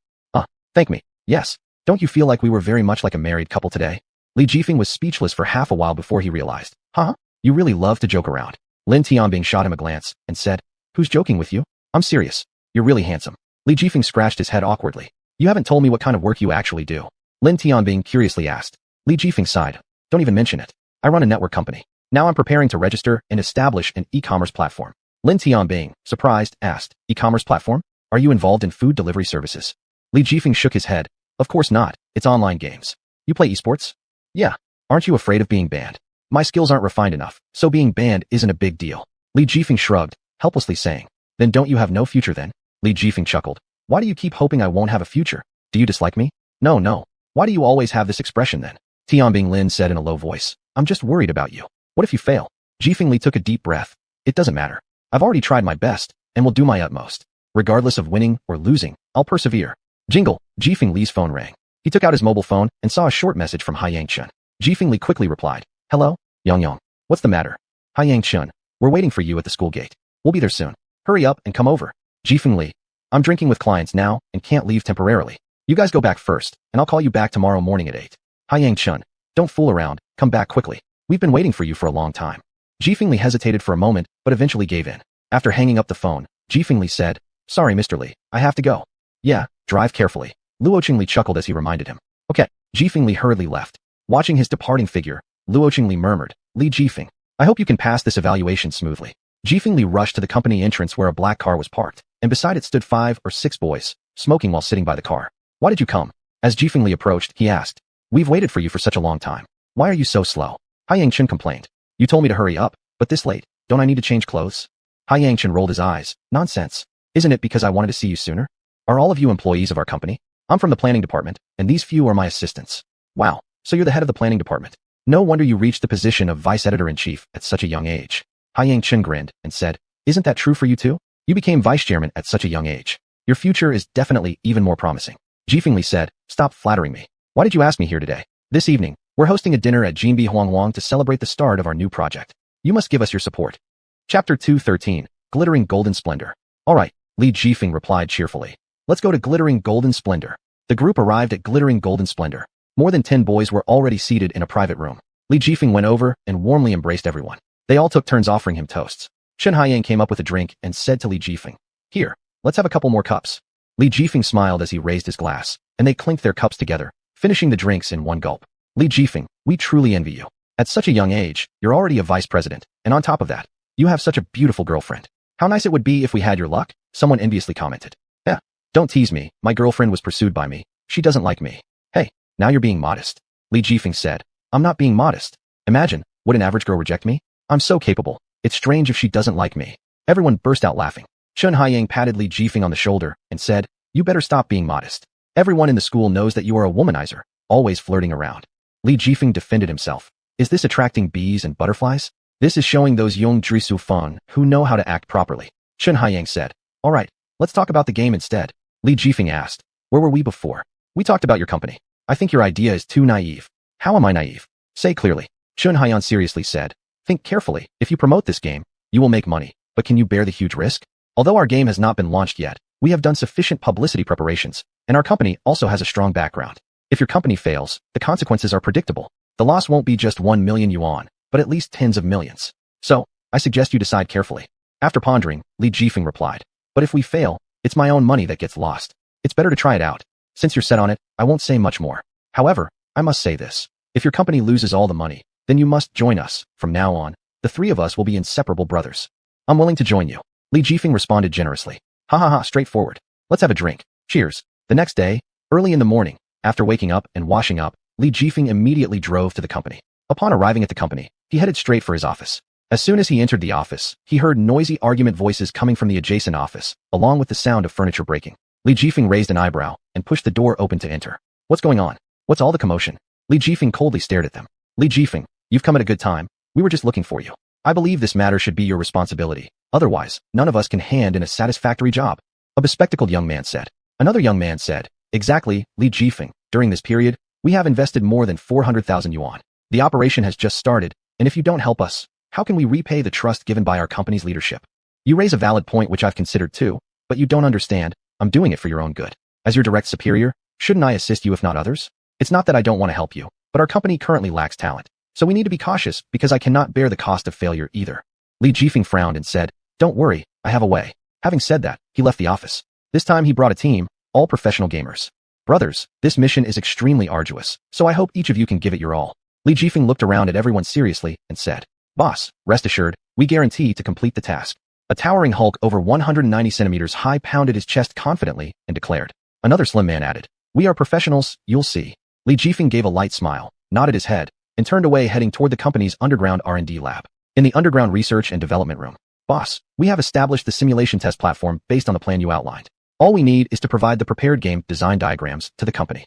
[SPEAKER 1] Thank me." "Yes. Don't you feel like we were very much like a married couple today?" Li Jifeng was speechless for half a while before he realized. "Huh? You really love to joke around." Lin Tianbing shot him a glance and said, "Who's joking with you? I'm serious. You're really handsome." Li Jifeng scratched his head awkwardly. "You haven't told me what kind of work you actually do." Lin Tianbing curiously asked. Li Jifeng sighed. "Don't even mention it. I run a network company. Now I'm preparing to register and establish an e-commerce platform." Lin Tianbing, surprised, asked, e-commerce platform? Are you involved in food delivery services? Li Jifeng shook his head. Of course not, it's online games. You play esports? Yeah. Aren't you afraid of being banned? My skills aren't refined enough, so being banned isn't a big deal. Li Jifeng shrugged, helplessly saying. Then don't you have no future then? Li Jifeng chuckled. Why do you keep hoping I won't have a future? Do you dislike me? No. Why do you always have this expression then? Tianbing Lin said in a low voice. I'm just worried about you. What if you fail? Jifeng Li took a deep breath. It doesn't matter. I've already tried my best, and will do my utmost. Regardless of winning or losing, I'll persevere. Jingle, Jifeng Li's phone rang. He took out his mobile phone and saw a short message from Haiyang Chun. Jifeng Li quickly replied. Hello? Yang. What's the matter? Haiyang Chun, we're waiting for you at the school gate. We'll be there soon. Hurry up and come over. Jifeng Li, I'm drinking with clients now and can't leave temporarily. You guys go back first, and I'll call you back tomorrow morning at 8. Haiyang Chun, don't fool around, come back quickly. We've been waiting for you for a long time. Jifeng Li hesitated for a moment, but eventually gave in. After hanging up the phone, Jifeng Li said, Sorry, Mr. Li, I have to go. Yeah, drive carefully. Luo Li chuckled as he reminded him. Okay, Jifeng Li hurriedly left. Watching his departing figure, Luo Li murmured, Li Jifeng, I hope you can pass this evaluation smoothly. Jifeng Li rushed to the company entrance where a black car was parked, and beside it stood 5 or 6 boys, smoking while sitting by the car. Why did you come? As Jifeng Li approached, he asked, We've waited for you for such a long time. Why are you so slow? Haiyang Chun complained. You told me to hurry up, but this late, don't I need to change clothes? Haiyang Chun rolled his eyes. Nonsense. Isn't it because I wanted to see you sooner? Are all of you employees of our company? I'm from the planning department, and these few are my assistants. Wow, so you're the head of the planning department. No wonder you reached the position of vice editor-in-chief at such a young age. Haiyang Chun grinned and said, Isn't that true for you too? You became vice chairman at such a young age. Your future is definitely even more promising. Jifeng Li said, Stop flattering me. Why did you ask me here today? This evening, we're hosting a dinner at Jinbi Xuanhuan to celebrate the start of our new project. You must give us your support. Chapter 213, Glittering Golden Splendor. Alright, Li Jifeng replied cheerfully. Let's go to Glittering Golden Splendor. The group arrived at Glittering Golden Splendor. More than 10 boys were already seated in a private room. Li Jifeng went over and warmly embraced everyone. They all took turns offering him toasts. Chen Haiyang came up with a drink and said to Li Jifeng, Here, let's have a couple more cups. Li Jifeng smiled as he raised his glass, and they clinked their cups together, finishing the drinks in one gulp. Li Jifeng, we truly envy you. At such a young age, you're already a vice president, and on top of that, you have such a beautiful girlfriend. How nice it would be if we had your luck, someone enviously commented. Don't tease me, my girlfriend was pursued by me. She doesn't like me. Hey, now you're being modest. Li Jifeng said. I'm not being modest. Imagine, would an average girl reject me? I'm so capable. It's strange if she doesn't like me. Everyone burst out laughing. Chen Haiyang patted Li Jifeng on the shoulder and said, You better stop being modest. Everyone in the school knows that you are a womanizer, always flirting around. Li Jifeng defended himself. Is this attracting bees and butterflies? This is showing those young Drisu Fan who know how to act properly. Chen Haiyang said. Alright, let's talk about the game instead. Li Jifeng asked. Where were we before? We talked about your company. I think your idea is too naive. How am I naive? Say clearly. Chen Haiyang seriously said. Think carefully. If you promote this game, you will make money. But can you bear the huge risk? Although our game has not been launched yet, we have done sufficient publicity preparations, and our company also has a strong background. If your company fails, the consequences are predictable. The loss won't be just 1 million yuan, but at least tens of millions. So, I suggest you decide carefully. After pondering, Li Jifeng replied. But if we fail, it's my own money that gets lost. It's better to try it out. Since you're set on it, I won't say much more. However, I must say this. If your company loses all the money, then you must join us. From now on, the 3 of us will be inseparable brothers. I'm willing to join you. Li Jifeng responded generously. Ha, straightforward. Let's have a drink. Cheers. The next day, early in the morning, after waking up and washing up, Li Jifeng immediately drove to the company. Upon arriving at the company, he headed straight for his office. As soon as he entered the office, he heard noisy argument voices coming from the adjacent office, along with the sound of furniture breaking. Li Jifeng raised an eyebrow and pushed the door open to enter. What's going on? What's all the commotion? Li Jifeng coldly stared at them. Li Jifeng, you've come at a good time. We were just looking for you. I believe this matter should be your responsibility. Otherwise, none of us can hand in a satisfactory job. A bespectacled young man said. Another young man said, Exactly, Li Jifeng. During this period, we have invested more than 400,000 yuan. The operation has just started, and if you don't help us, how can we repay the trust given by our company's leadership? You raise a valid point which I've considered too, but you don't understand. I'm doing it for your own good. As your direct superior, shouldn't I assist you if not others? It's not that I don't want to help you, but our company currently lacks talent. So we need to be cautious because I cannot bear the cost of failure either. Li Jifeng frowned and said, Don't worry, I have a way. Having said that, he left the office. This time he brought a team, all professional gamers. Brothers, this mission is extremely arduous, so I hope each of you can give it your all. Li Jifeng looked around at everyone seriously and said, Boss, rest assured, we guarantee to complete the task. A towering hulk over 190 centimeters high pounded his chest confidently and declared. Another slim man added, "We are professionals, you'll see." Li Jifeng gave a light smile, nodded his head, and turned away heading toward the company's underground R&D lab. In the underground research and development room. "Boss, we have established the simulation test platform based on the plan you outlined. All we need is to provide the prepared game design diagrams to the company."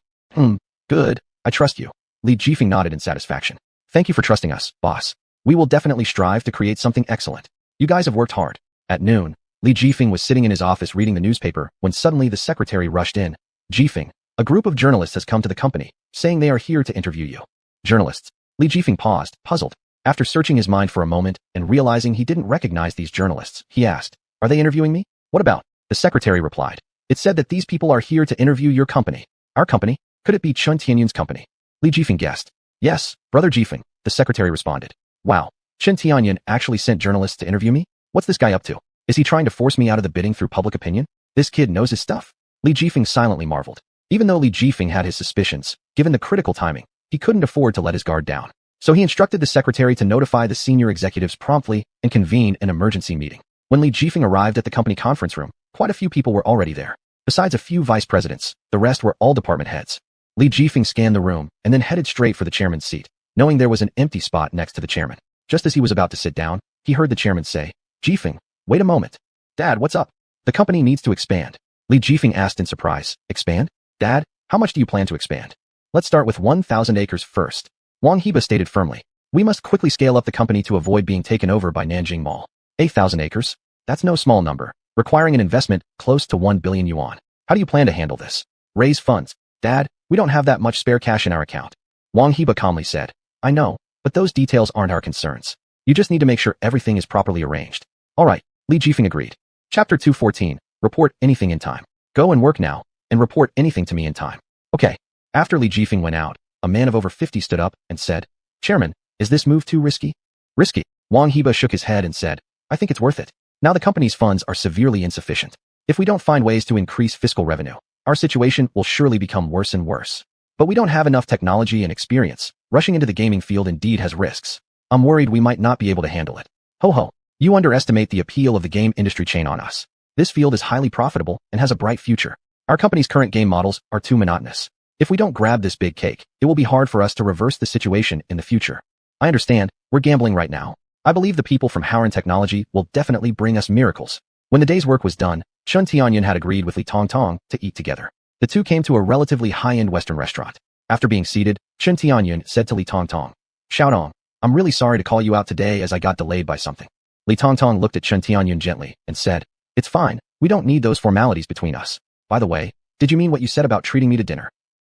[SPEAKER 1] Good. I trust you. Li Jifeng nodded in satisfaction. "Thank you for trusting us, boss. We will definitely strive to create something excellent. You guys have worked hard." At noon, Li Jifeng was sitting in his office reading the newspaper when suddenly the secretary rushed in. "Jifeng, a group of journalists has come to the company, saying they are here to interview you." Journalists. Li Jifeng paused, puzzled. After searching his mind for a moment and realizing he didn't recognize these journalists, he asked, "Are they interviewing me?" "What about?" The secretary replied. "It said that these people are here to interview your company." "Our company? Could it be Chun Tianyun's company?" Li Jifeng guessed. "Yes, brother Jifeng," the secretary responded. "Wow, Chun Tianyun actually sent journalists to interview me? What's this guy up to? Is he trying to force me out of the bidding through public opinion? This kid knows his stuff." Li Jifeng silently marveled. Even though Li Jifeng had his suspicions, given the critical timing, he couldn't afford to let his guard down. So he instructed the secretary to notify the senior executives promptly and convene an emergency meeting. When Li Jifeng arrived at the company conference room, quite a few people were already there. Besides a few vice presidents, the rest were all department heads. Li Jifeng scanned the room and then headed straight for the chairman's seat, knowing there was an empty spot next to the chairman. Just as he was about to sit down, he heard the chairman say, "Jifeng, wait a moment. Dad, what's up?" "The company needs to expand." Li Jifeng asked in surprise. "Expand? Dad, how much do you plan to expand?" "Let's start with 1,000 acres first." Wang Heba stated firmly. "We must quickly scale up the company to avoid being taken over by Nanjing Mall." 8,000 acres? That's no small number, requiring an investment close to 1 billion yuan. "How do you plan to handle this?" "Raise funds." "Dad, we don't have that much spare cash in our account." Wang Heba calmly said. "I know, but those details aren't our concerns. You just need to make sure everything is properly arranged." "All right," Li Jifeng agreed. Chapter 214, Report anything in time. "Go and work now, and report anything to me in time." "Okay." After Li Jifeng went out, a man of over 50 stood up and said, "Chairman, is this move too risky?" "Risky?" Wang Heba shook his head and said, "I think it's worth it. Now the company's funds are severely insufficient. If we don't find ways to increase fiscal revenue, our situation will surely become worse and worse. But we don't have enough technology and experience. Rushing into the gaming field indeed has risks. I'm worried we might not be able to handle it." "Ho ho, you underestimate the appeal of the game industry chain on us. This field is highly profitable and has a bright future. Our company's current game models are too monotonous. If we don't grab this big cake, it will be hard for us to reverse the situation in the future. I understand, we're gambling right now. I believe the people from Howren Technology will definitely bring us miracles." When the day's work was done, Chun Tianyun had agreed with Li Tongtong to eat together. The two came to a relatively high-end Western restaurant. After being seated, Chun Tianyun said to Li Tongtong, "Xiaodong, I'm really sorry to call you out today as I got delayed by something." Li Tongtong looked at Chun Tianyun gently and said, "It's fine, we don't need those formalities between us. By the way, did you mean what you said about treating me to dinner?"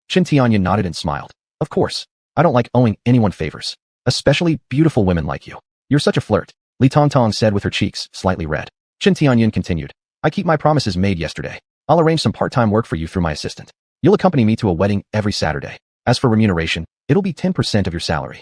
[SPEAKER 1] Chun Tianyun nodded and smiled. "Of course. I don't like owing anyone favors, especially beautiful women like you. You're such a flirt," Li Tongtong said with her cheeks slightly red. Chun Tianyun continued, "I keep my promises made yesterday. I'll arrange some part-time work for you through my assistant. You'll accompany me to a wedding every Saturday. As for remuneration, it'll be 10% of your salary."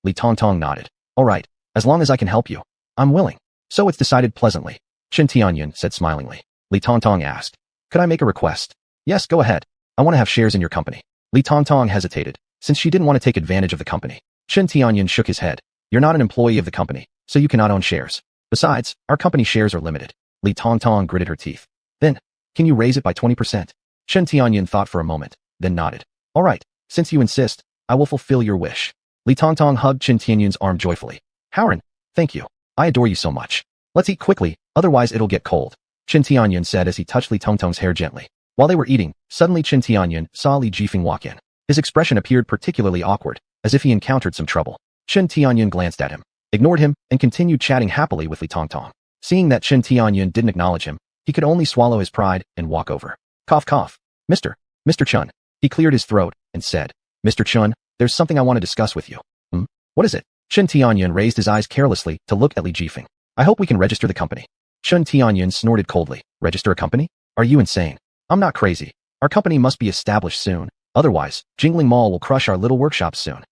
[SPEAKER 1] Li Tongtong nodded. "All right, as long as I can help you, I'm willing." "So it's decided pleasantly," Chun Tianyun said smilingly. Li Tongtong asked, "Could I make a request?" "Yes, go ahead. I want to have shares in your company." Li Tongtong hesitated, since she didn't want to take advantage of the company. Chun Tianyun shook his head. "You're not an employee of the company, so you cannot own shares. Besides, our company shares are limited." Li Tongtong gritted her teeth. "Then, can you raise it by 20%? Chun Tianyun thought for a moment, then nodded. "All right, since you insist, I will fulfill your wish." Li Tongtong hugged Chun Tianyun's arm joyfully. "Howren, thank you. I adore you so much. Let's eat quickly, otherwise it'll get cold," Chun Tianyun said as he touched Li Tongtong's hair gently. While they were eating, suddenly Chun Tianyun saw Li Jifeng walk in. His expression appeared particularly awkward, as if he encountered some trouble. Chun Tianyun glanced at him, ignored him, and continued chatting happily with Li Tongtong. Seeing that Chun Tianyun didn't acknowledge him, he could only swallow his pride and walk over. Cough cough. Mr. Chun." He cleared his throat and said, "Mr. Chun, there's something I want to discuss with you." "What is it?" Chun Tianyun raised his eyes carelessly to look at Li Jifeng. "I hope we can register the company." Chun Tianyun snorted coldly. "Register a company? Are you insane?" "I'm not crazy. Our company must be established soon. Otherwise, Jingling Mall will crush our little workshops soon."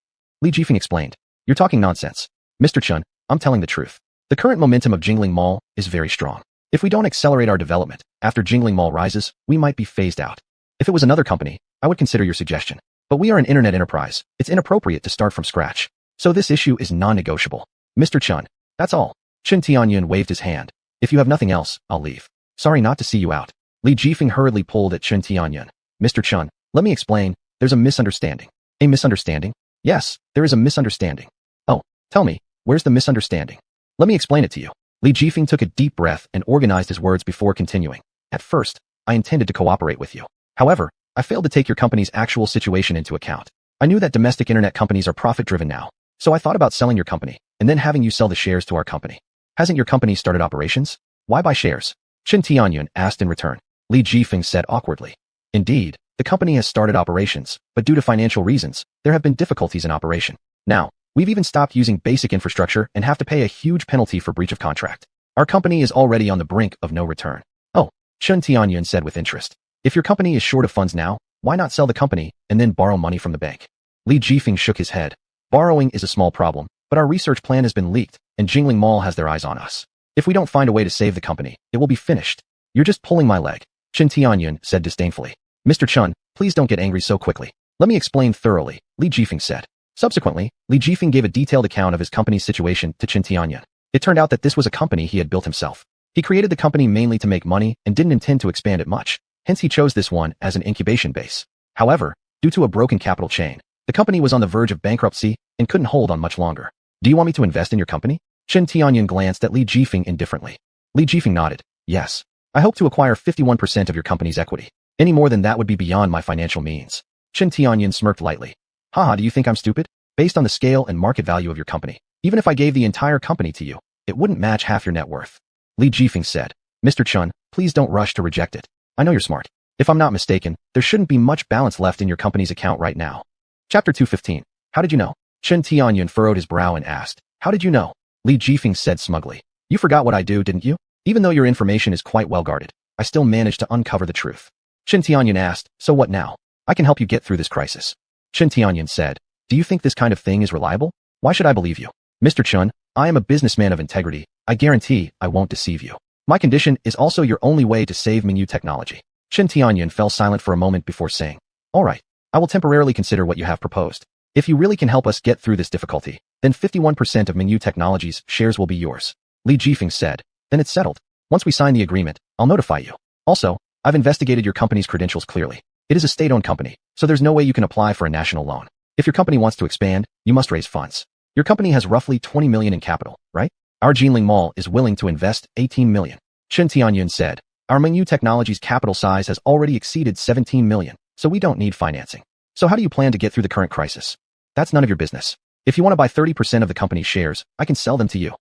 [SPEAKER 1] Li Jifeng explained. "You're talking nonsense. Mr. Chun, I'm telling the truth. The current momentum of Jingling Mall is very strong. If we don't accelerate our development, after Jingling Mall rises, we might be phased out. If it was another company, I would consider your suggestion. But we are an internet enterprise. It's inappropriate to start from scratch. So this issue is non-negotiable. Mr. Chun, that's all." Chun Tianyun waved his hand. If you have nothing else, I'll leave. Sorry not to see you out. Li Jifeng hurriedly pulled at Chen Tianyun. Mr. Chun, let me explain. There's a misunderstanding. A misunderstanding? Yes, there is a misunderstanding. Oh, tell me, where's the misunderstanding? Let me explain it to you. Li Jifeng took a deep breath and organized his words before continuing. At first, I intended to cooperate with you. However, I failed to take your company's actual situation into account. I knew that domestic internet companies are profit-driven now, so I thought about selling your company and then having you sell the shares to our company. Hasn't your company started operations? Why buy shares? Chen Tianyun asked in return. Li Jifeng said awkwardly. Indeed, the company has started operations, but due to financial reasons, there have been difficulties in operation. Now, we've even stopped using basic infrastructure and have to pay a huge penalty for breach of contract. Our company is already on the brink of no return. Oh, Chen Tianyun said with interest. If your company is short of funds now, why not sell the company and then borrow money from the bank? Li Jifeng shook his head. Borrowing is a small problem, but our research plan has been leaked, and Jingling Mall has their eyes on us. If we don't find a way to save the company, it will be finished. You're just pulling my leg, Chen Tianyun said disdainfully. Mr. Chun, please don't get angry so quickly. Let me explain thoroughly, Li Jifeng said. Subsequently, Li Jifeng gave a detailed account of his company's situation to Chen Tianyun. It turned out that this was a company he had built himself. He created the company mainly to make money and didn't intend to expand it much. Hence he chose this one as an incubation base. However, due to a broken capital chain, the company was on the verge of bankruptcy and couldn't hold on much longer. Do you want me to invest in your company? Chen Tianyun glanced at Li Jifeng indifferently. Li Jifeng nodded. Yes. I hope to acquire 51% of your company's equity. Any more than that would be beyond my financial means. Chen Tianyun smirked lightly. Haha, do you think I'm stupid? Based on the scale and market value of your company, even if I gave the entire company to you, it wouldn't match half your net worth. Li Jifeng said. Mr. Chun, please don't rush to reject it. I know you're smart. If I'm not mistaken, there shouldn't be much balance left in your company's account right now. Chapter 215. How did you know? Chen Tianyun furrowed his brow and asked. How did you know? Li Jifeng said smugly. You forgot what I do, didn't you? Even though your information is quite well guarded, I still managed to uncover the truth. Chen Tianyun asked, so what now? I can help you get through this crisis. Chen Tianyun said. Do you think this kind of thing is reliable? Why should I believe you? Mr. Chun, I am a businessman of integrity. I guarantee I won't deceive you. My condition is also your only way to save Mingyu technology. Chen Tianyun fell silent for a moment before saying, all right, I will temporarily consider what you have proposed. If you really can help us get through this difficulty, then 51% of Mingyu Technologies shares will be yours. Li Jifeng said. Then it's settled. Once we sign the agreement, I'll notify you. Also, I've investigated your company's credentials clearly. It is a state-owned company, so there's no way you can apply for a national loan. If your company wants to expand, you must raise funds. Your company has roughly 20 million in capital, right? Our Jingling Mall is willing to invest 18 million. Chen Tianyun said. Our Mingyu Technologies capital size has already exceeded 17 million, so we don't need financing. So how do you plan to get through the current crisis? That's none of your business. If you want to buy 30% of the company's shares, I can sell them to you.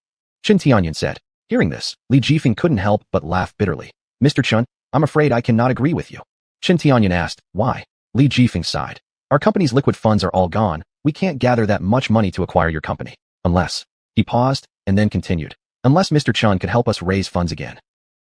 [SPEAKER 1] Chen Tianyun said. Hearing this, Li Jifeng couldn't help but laugh bitterly. Mr. Chun, I'm afraid I cannot agree with you. Chen Tianyun asked, why? Li Jifeng sighed. Our company's liquid funds are all gone. We can't gather that much money to acquire your company. Unless. He paused, and then continued. Unless Mr. Chun could help us raise funds again.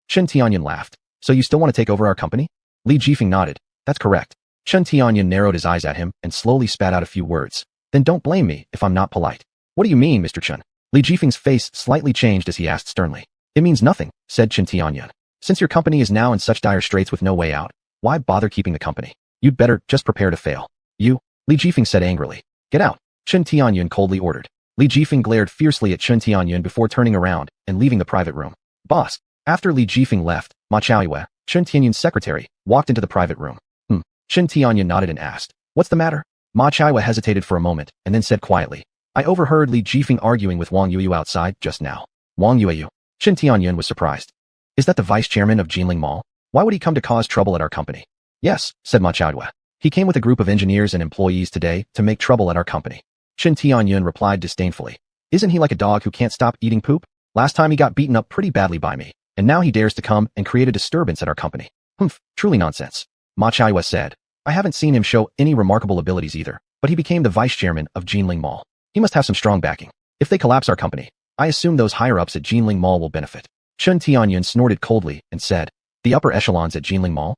[SPEAKER 1] Chen Tianyun laughed. So you still want to take over our company? Li Jifeng nodded. That's correct. Chen Tianyun narrowed his eyes at him and slowly spat out a few words. Then don't blame me if I'm not polite. What do you mean, Mr. Chun? Li Jifeng's face slightly changed as he asked sternly. It means nothing, said Chen Tianyun. Since your company is now in such dire straits with no way out, why bother keeping the company? You'd better just prepare to fail. You, Li Jifeng said angrily. Get out, Chen Tianyun coldly ordered. Li Jifeng glared fiercely at Chen Tianyun before turning around and leaving the private room. Boss. After Li Jifeng left, Ma Chaoyue, Chen Tianyun's secretary, walked into the private room. Chen Tianyun nodded and asked, what's the matter? Ma Chaoyue hesitated for a moment and then said quietly, I overheard Li Jifeng arguing with Wang Yuyu outside just now. Wang Yuyu. Chen Tianyun was surprised. Is that the vice chairman of Jingling Mall? Why would he come to cause trouble at our company? Yes, said Ma Chaoyue. He came with a group of engineers and employees today to make trouble at our company. Chen Tianyun replied disdainfully. Isn't he like a dog who can't stop eating poop? Last time he got beaten up pretty badly by me, and now he dares to come and create a disturbance at our company. Truly nonsense. Ma Chaoyue said. I haven't seen him show any remarkable abilities either, but he became the vice chairman of Jingling Mall. He must have some strong backing. If they collapse our company, I assume those higher-ups at Jingling Mall will benefit. Chen Tianyun snorted coldly and said, the upper echelons at Jingling Mall?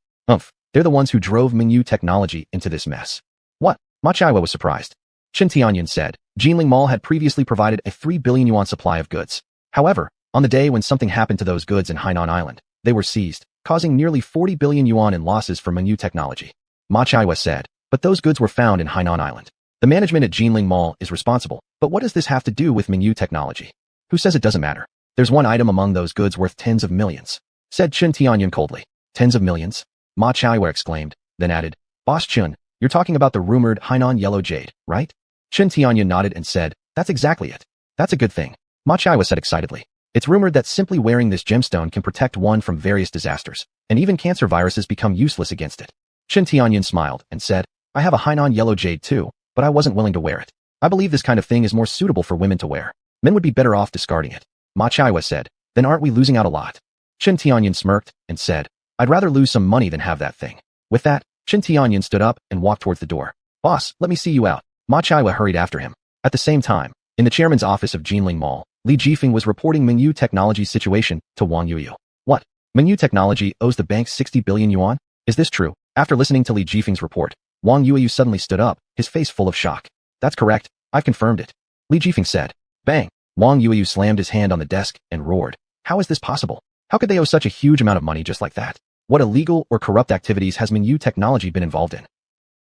[SPEAKER 1] They're the ones who drove Mingyu Technology into this mess. What? Ma Chaoyue was surprised. Chen Tianyun said, Jingling Mall had previously provided a 3 billion yuan supply of goods. However, on the day when something happened to those goods in Hainan Island, they were seized, causing nearly 40 billion yuan in losses for Mingyu Technology. Ma Chaoyue said, but those goods were found in Hainan Island. The management at Jingling Mall is responsible, but what does this have to do with Mingyu Technology? Who says it doesn't matter? There's one item among those goods worth tens of millions, said Chen Tianyun coldly. Tens of millions? Ma Chaiwa exclaimed, then added, Boss Chun, you're talking about the rumored Hainan yellow jade, right? Chen Tianyun nodded and said, that's exactly it. That's a good thing. Ma Chaiwa said excitedly. It's rumored that simply wearing this gemstone can protect one from various disasters, and even cancer viruses become useless against it. Chen Tianyun smiled and said, I have a Hainan yellow jade too, but I wasn't willing to wear it. I believe this kind of thing is more suitable for women to wear. Men would be better off discarding it. Ma Chaiwa said, then aren't we losing out a lot? Chen Tianyun smirked and said, I'd rather lose some money than have that thing. With that, Chen Tianyun stood up and walked towards the door. Boss, let me see you out. Ma Chaiwa hurried after him. At the same time, in the chairman's office of Jinling Mall, Li Jifeng was reporting Mingyu Technology's situation to Wang Yuyu. What? Mingyu Technology owes the bank 60 billion yuan? Is this true? After listening to Li Jifeng's report, Wang Yuyu suddenly stood up, his face full of shock. That's correct. I've confirmed it. Li Jifeng said. Bang! Wang Yuyu slammed his hand on the desk and roared. How is this possible? How could they owe such a huge amount of money just like that? What illegal or corrupt activities has Mingyu Technology been involved in?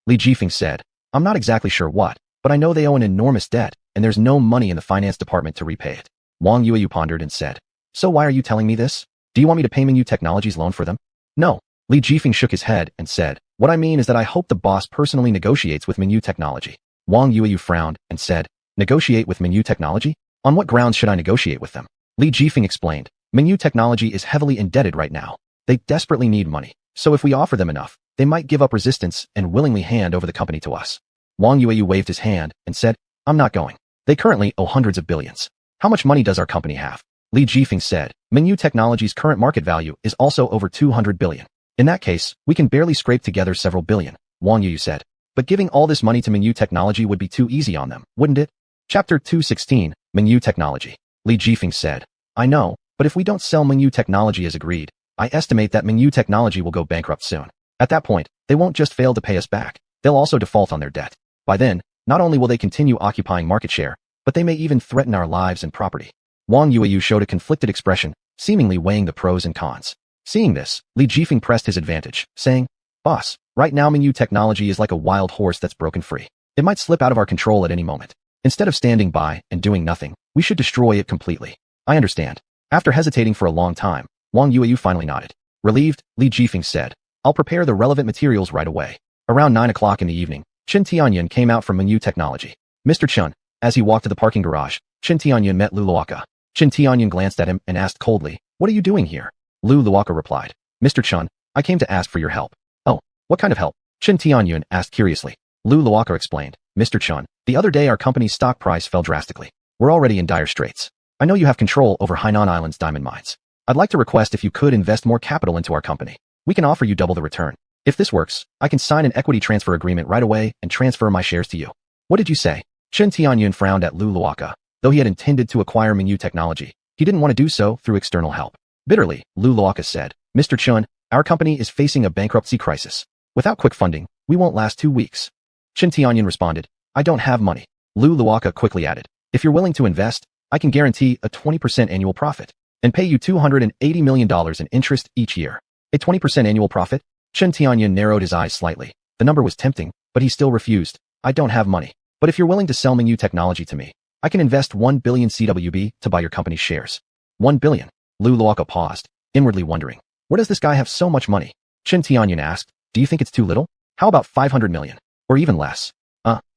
[SPEAKER 1] Li Jifeng said. I'm not exactly sure what, but I know they owe an enormous debt, and there's no money in the finance department to repay it. Wang Yuyu pondered and said. So why are you telling me this? Do you want me to pay Mingyu Technology's loan for them? No. Li Jifeng shook his head and said, what I mean is that I hope the boss personally negotiates with Mingyu Technology. Wang Yuyu frowned and said, negotiate with Mingyu Technology? On what grounds should I negotiate with them? Li Jifeng explained, Mingyu Technology is heavily indebted right now. They desperately need money, so if we offer them enough, they might give up resistance and willingly hand over the company to us. Wang Yuyu waved his hand and said, I'm not going. They currently owe hundreds of billions. How much money does our company have? Li Jifeng said, Mingyu Technology's current market value is also over 200 billion. In that case, we can barely scrape together several billion, Wang Yuyu said. But giving all this money to Mingyu Technology would be too easy on them, wouldn't it? Chapter 216, Mingyu Technology. Li Jifeng said, I know, but if we don't sell Mingyu Technology as agreed, I estimate that Mingyu Technology will go bankrupt soon. At that point, they won't just fail to pay us back, they'll also default on their debt. By then, not only will they continue occupying market share, but they may even threaten our lives and property. Wang Yuyu showed a conflicted expression, seemingly weighing the pros and cons. Seeing this, Li Jifeng pressed his advantage, saying, Boss, right now Mingyu Technology is like a wild horse that's broken free. It might slip out of our control at any moment. Instead of standing by and doing nothing, we should destroy it completely. I understand. After hesitating for a long time, Wang Yuyu finally nodded. Relieved, Li Jifeng said, I'll prepare the relevant materials right away. Around 9 o'clock in the evening, Chen Tianyun came out from Mingyu Technology. Mr. Chun, as he walked to the parking garage, Chen Tianyun met Lu Luoka. Chen Tianyun glanced at him and asked coldly, what are you doing here? Lu Luoka replied, Mr. Chun, I came to ask for your help. Oh, what kind of help? Chen Tianyun asked curiously. Lu Luoka explained, Mr. Chun, the other day our company's stock price fell drastically. We're already in dire straits. I know you have control over Hainan Island's diamond mines. I'd like to request if you could invest more capital into our company. We can offer you double the return. If this works, I can sign an equity transfer agreement right away and transfer my shares to you. What did you say? Chen Tianyun frowned at Lu Luoka. Though he had intended to acquire Mingyu Technology, he didn't want to do so through external help. Bitterly, Lu Luoka said, Mr. Chun, our company is facing a bankruptcy crisis. Without quick funding, we won't last 2 weeks. Chen Tianyun responded, I don't have money. Lu Luoka quickly added, if you're willing to invest, I can guarantee a 20% annual profit and pay you $280 million in interest each year. A 20% annual profit? Chen Tianyun narrowed his eyes slightly. The number was tempting, but he still refused. I don't have money. But if you're willing to sell Mingyu Technology to me, I can invest 1 billion CWB to buy your company's shares. 1 billion. Lu Luoka paused, inwardly wondering, where does this guy have so much money? Chen Tianyun asked, do you think it's too little? How about 500 million? Or even less?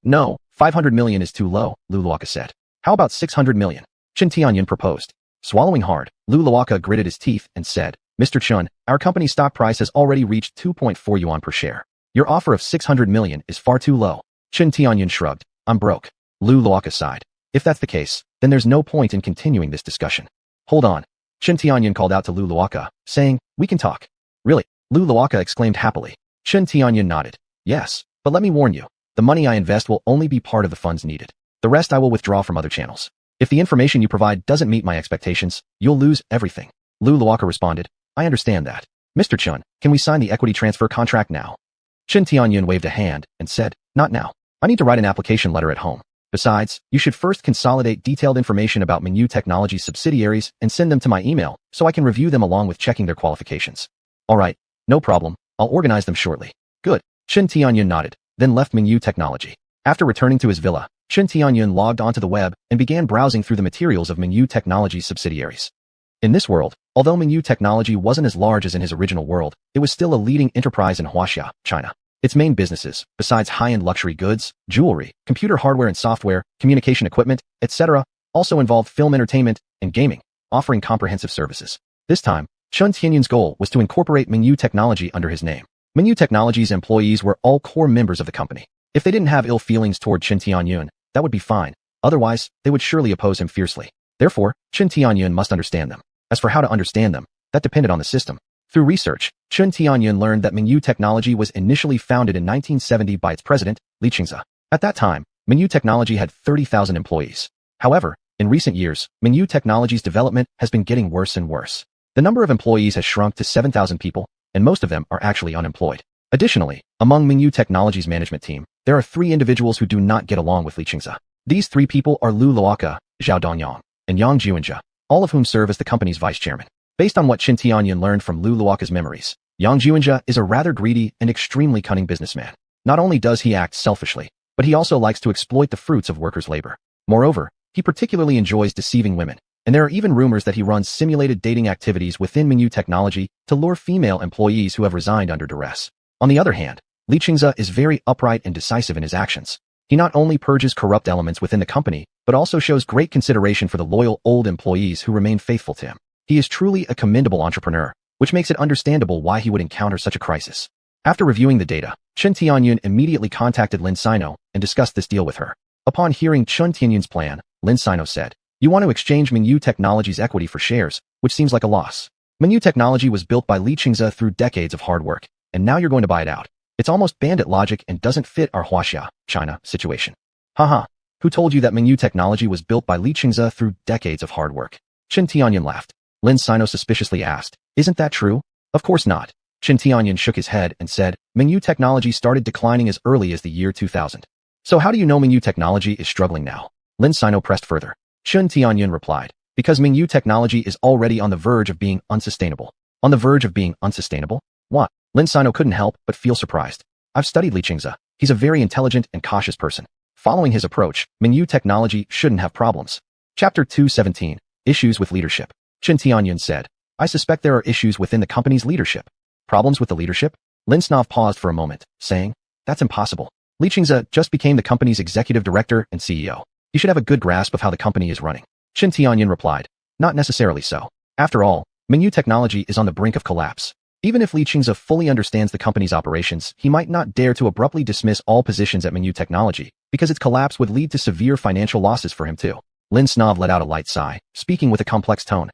[SPEAKER 1] No, 500 million is too low, Lu Luoka said. How about 600 million? Chen Tianyun proposed. Swallowing hard, Lu Luoka gritted his teeth and said, Mr. Chun, our company's stock price has already reached 2.4 yuan per share. Your offer of 600 million is far too low. Chen Tianyun shrugged. I'm broke. Lu Luoka sighed. If that's the case, then there's no point in continuing this discussion. Hold on. Chen Tianyun called out to Lu Luoka, saying, we can talk. Really? Lu Luoka exclaimed happily. Chen Tianyun nodded. Yes, but let me warn you. The money I invest will only be part of the funds needed. The rest I will withdraw from other channels. If the information you provide doesn't meet my expectations, you'll lose everything. Lu Luoka responded, I understand that. Mr. Chun, can we sign the equity transfer contract now? Chen Tianyun waved a hand and said, not now. I need to write an application letter at home. Besides, you should first consolidate detailed information about Mingyu Technology's subsidiaries and send them to my email so I can review them along with checking their qualifications. All right, no problem. I'll organize them shortly. Good. Chen Tianyun nodded, then left Mingyu Technology. After returning to his villa, Chen Tianyun logged onto the web and began browsing through the materials of Mingyu Technology's subsidiaries. In this world, although Mingyu Technology wasn't as large as in his original world, it was still a leading enterprise in Huaxia, China. Its main businesses, besides high-end luxury goods, jewelry, computer hardware and software, communication equipment, etc., also involved film entertainment and gaming, offering comprehensive services. This time, Chen Tianyun's goal was to incorporate Mingyu Technology under his name. Mingyu Technology's employees were all core members of the company. If they didn't have ill feelings toward Chen Tianyun, that would be fine. Otherwise, they would surely oppose him fiercely. Therefore, Chen Tianyun must understand them. As for how to understand them, that depended on the system. Through research, Chen Tianyun learned that Mingyu Technology was initially founded in 1970 by its president, Li Qingze. At that time, Mingyu Technology had 30,000 employees. However, in recent years, Mingyu Technology's development has been getting worse and worse. The number of employees has shrunk to 7,000 people, and most of them are actually unemployed. Additionally, among Mingyu Technology's management team, there are 3 individuals who do not get along with Li Qingze. These 3 people are Lu Luoka, Zhao Dongyang, and Yang Juanzhe, all of whom serve as the company's vice chairman. Based on what Chen Tianyun learned from Lu Luoka's memories, Yang Juanzhe is a rather greedy and extremely cunning businessman. Not only does he act selfishly, but he also likes to exploit the fruits of workers' labor. Moreover, he particularly enjoys deceiving women, and there are even rumors that he runs simulated dating activities within Mingyu Technology to lure female employees who have resigned under duress. On the other hand, Li Qingze is very upright and decisive in his actions. He not only purges corrupt elements within the company, but also shows great consideration for the loyal old employees who remain faithful to him. He is truly a commendable entrepreneur, which makes it understandable why he would encounter such a crisis. After reviewing the data, Chen Tianyun immediately contacted Lin Sino and discussed this deal with her. Upon hearing Chen Tianyun's plan, Lin Sino said, "You want to exchange Mingyu Technology's equity for shares, which seems like a loss. Mingyu Technology was built by Li Qingze through decades of hard work, and now you're going to buy it out. It's almost bandit logic and doesn't fit our Huaxia, China, situation." Haha, who told you that Mingyu Technology was built by Li Qingze through decades of hard work? Chen Tianyun laughed. Lin Sino suspiciously asked, "Isn't that true?" "Of course not." Chen Tianyun shook his head and said, "Mingyu Technology started declining as early as the year 2000. So how do you know Mingyu Technology is struggling now?" Lin Sino pressed further. Chen Tianyun replied, "Because Mingyu Technology is already on the verge of being unsustainable." On the verge of being unsustainable? What? Lin Sino couldn't help but feel surprised. "I've studied Li Qingze. He's a very intelligent and cautious person. Following his approach, Mingyu Technology shouldn't have problems." Chapter 217, Issues with Leadership. Chen Tianyun said, "I suspect there are issues within the company's leadership." "Problems with the leadership?" Lin Sino paused for a moment, saying, "That's impossible. Li Qingze just became the company's executive director and CEO. He should have a good grasp of how the company is running." Chen Tianyun replied, "Not necessarily so. After all, Mingyu Technology is on the brink of collapse. Even if Li Qingze fully understands the company's operations, he might not dare to abruptly dismiss all positions at Mingyu Technology, because its collapse would lead to severe financial losses for him too." Lin Sino let out a light sigh, speaking with a complex tone.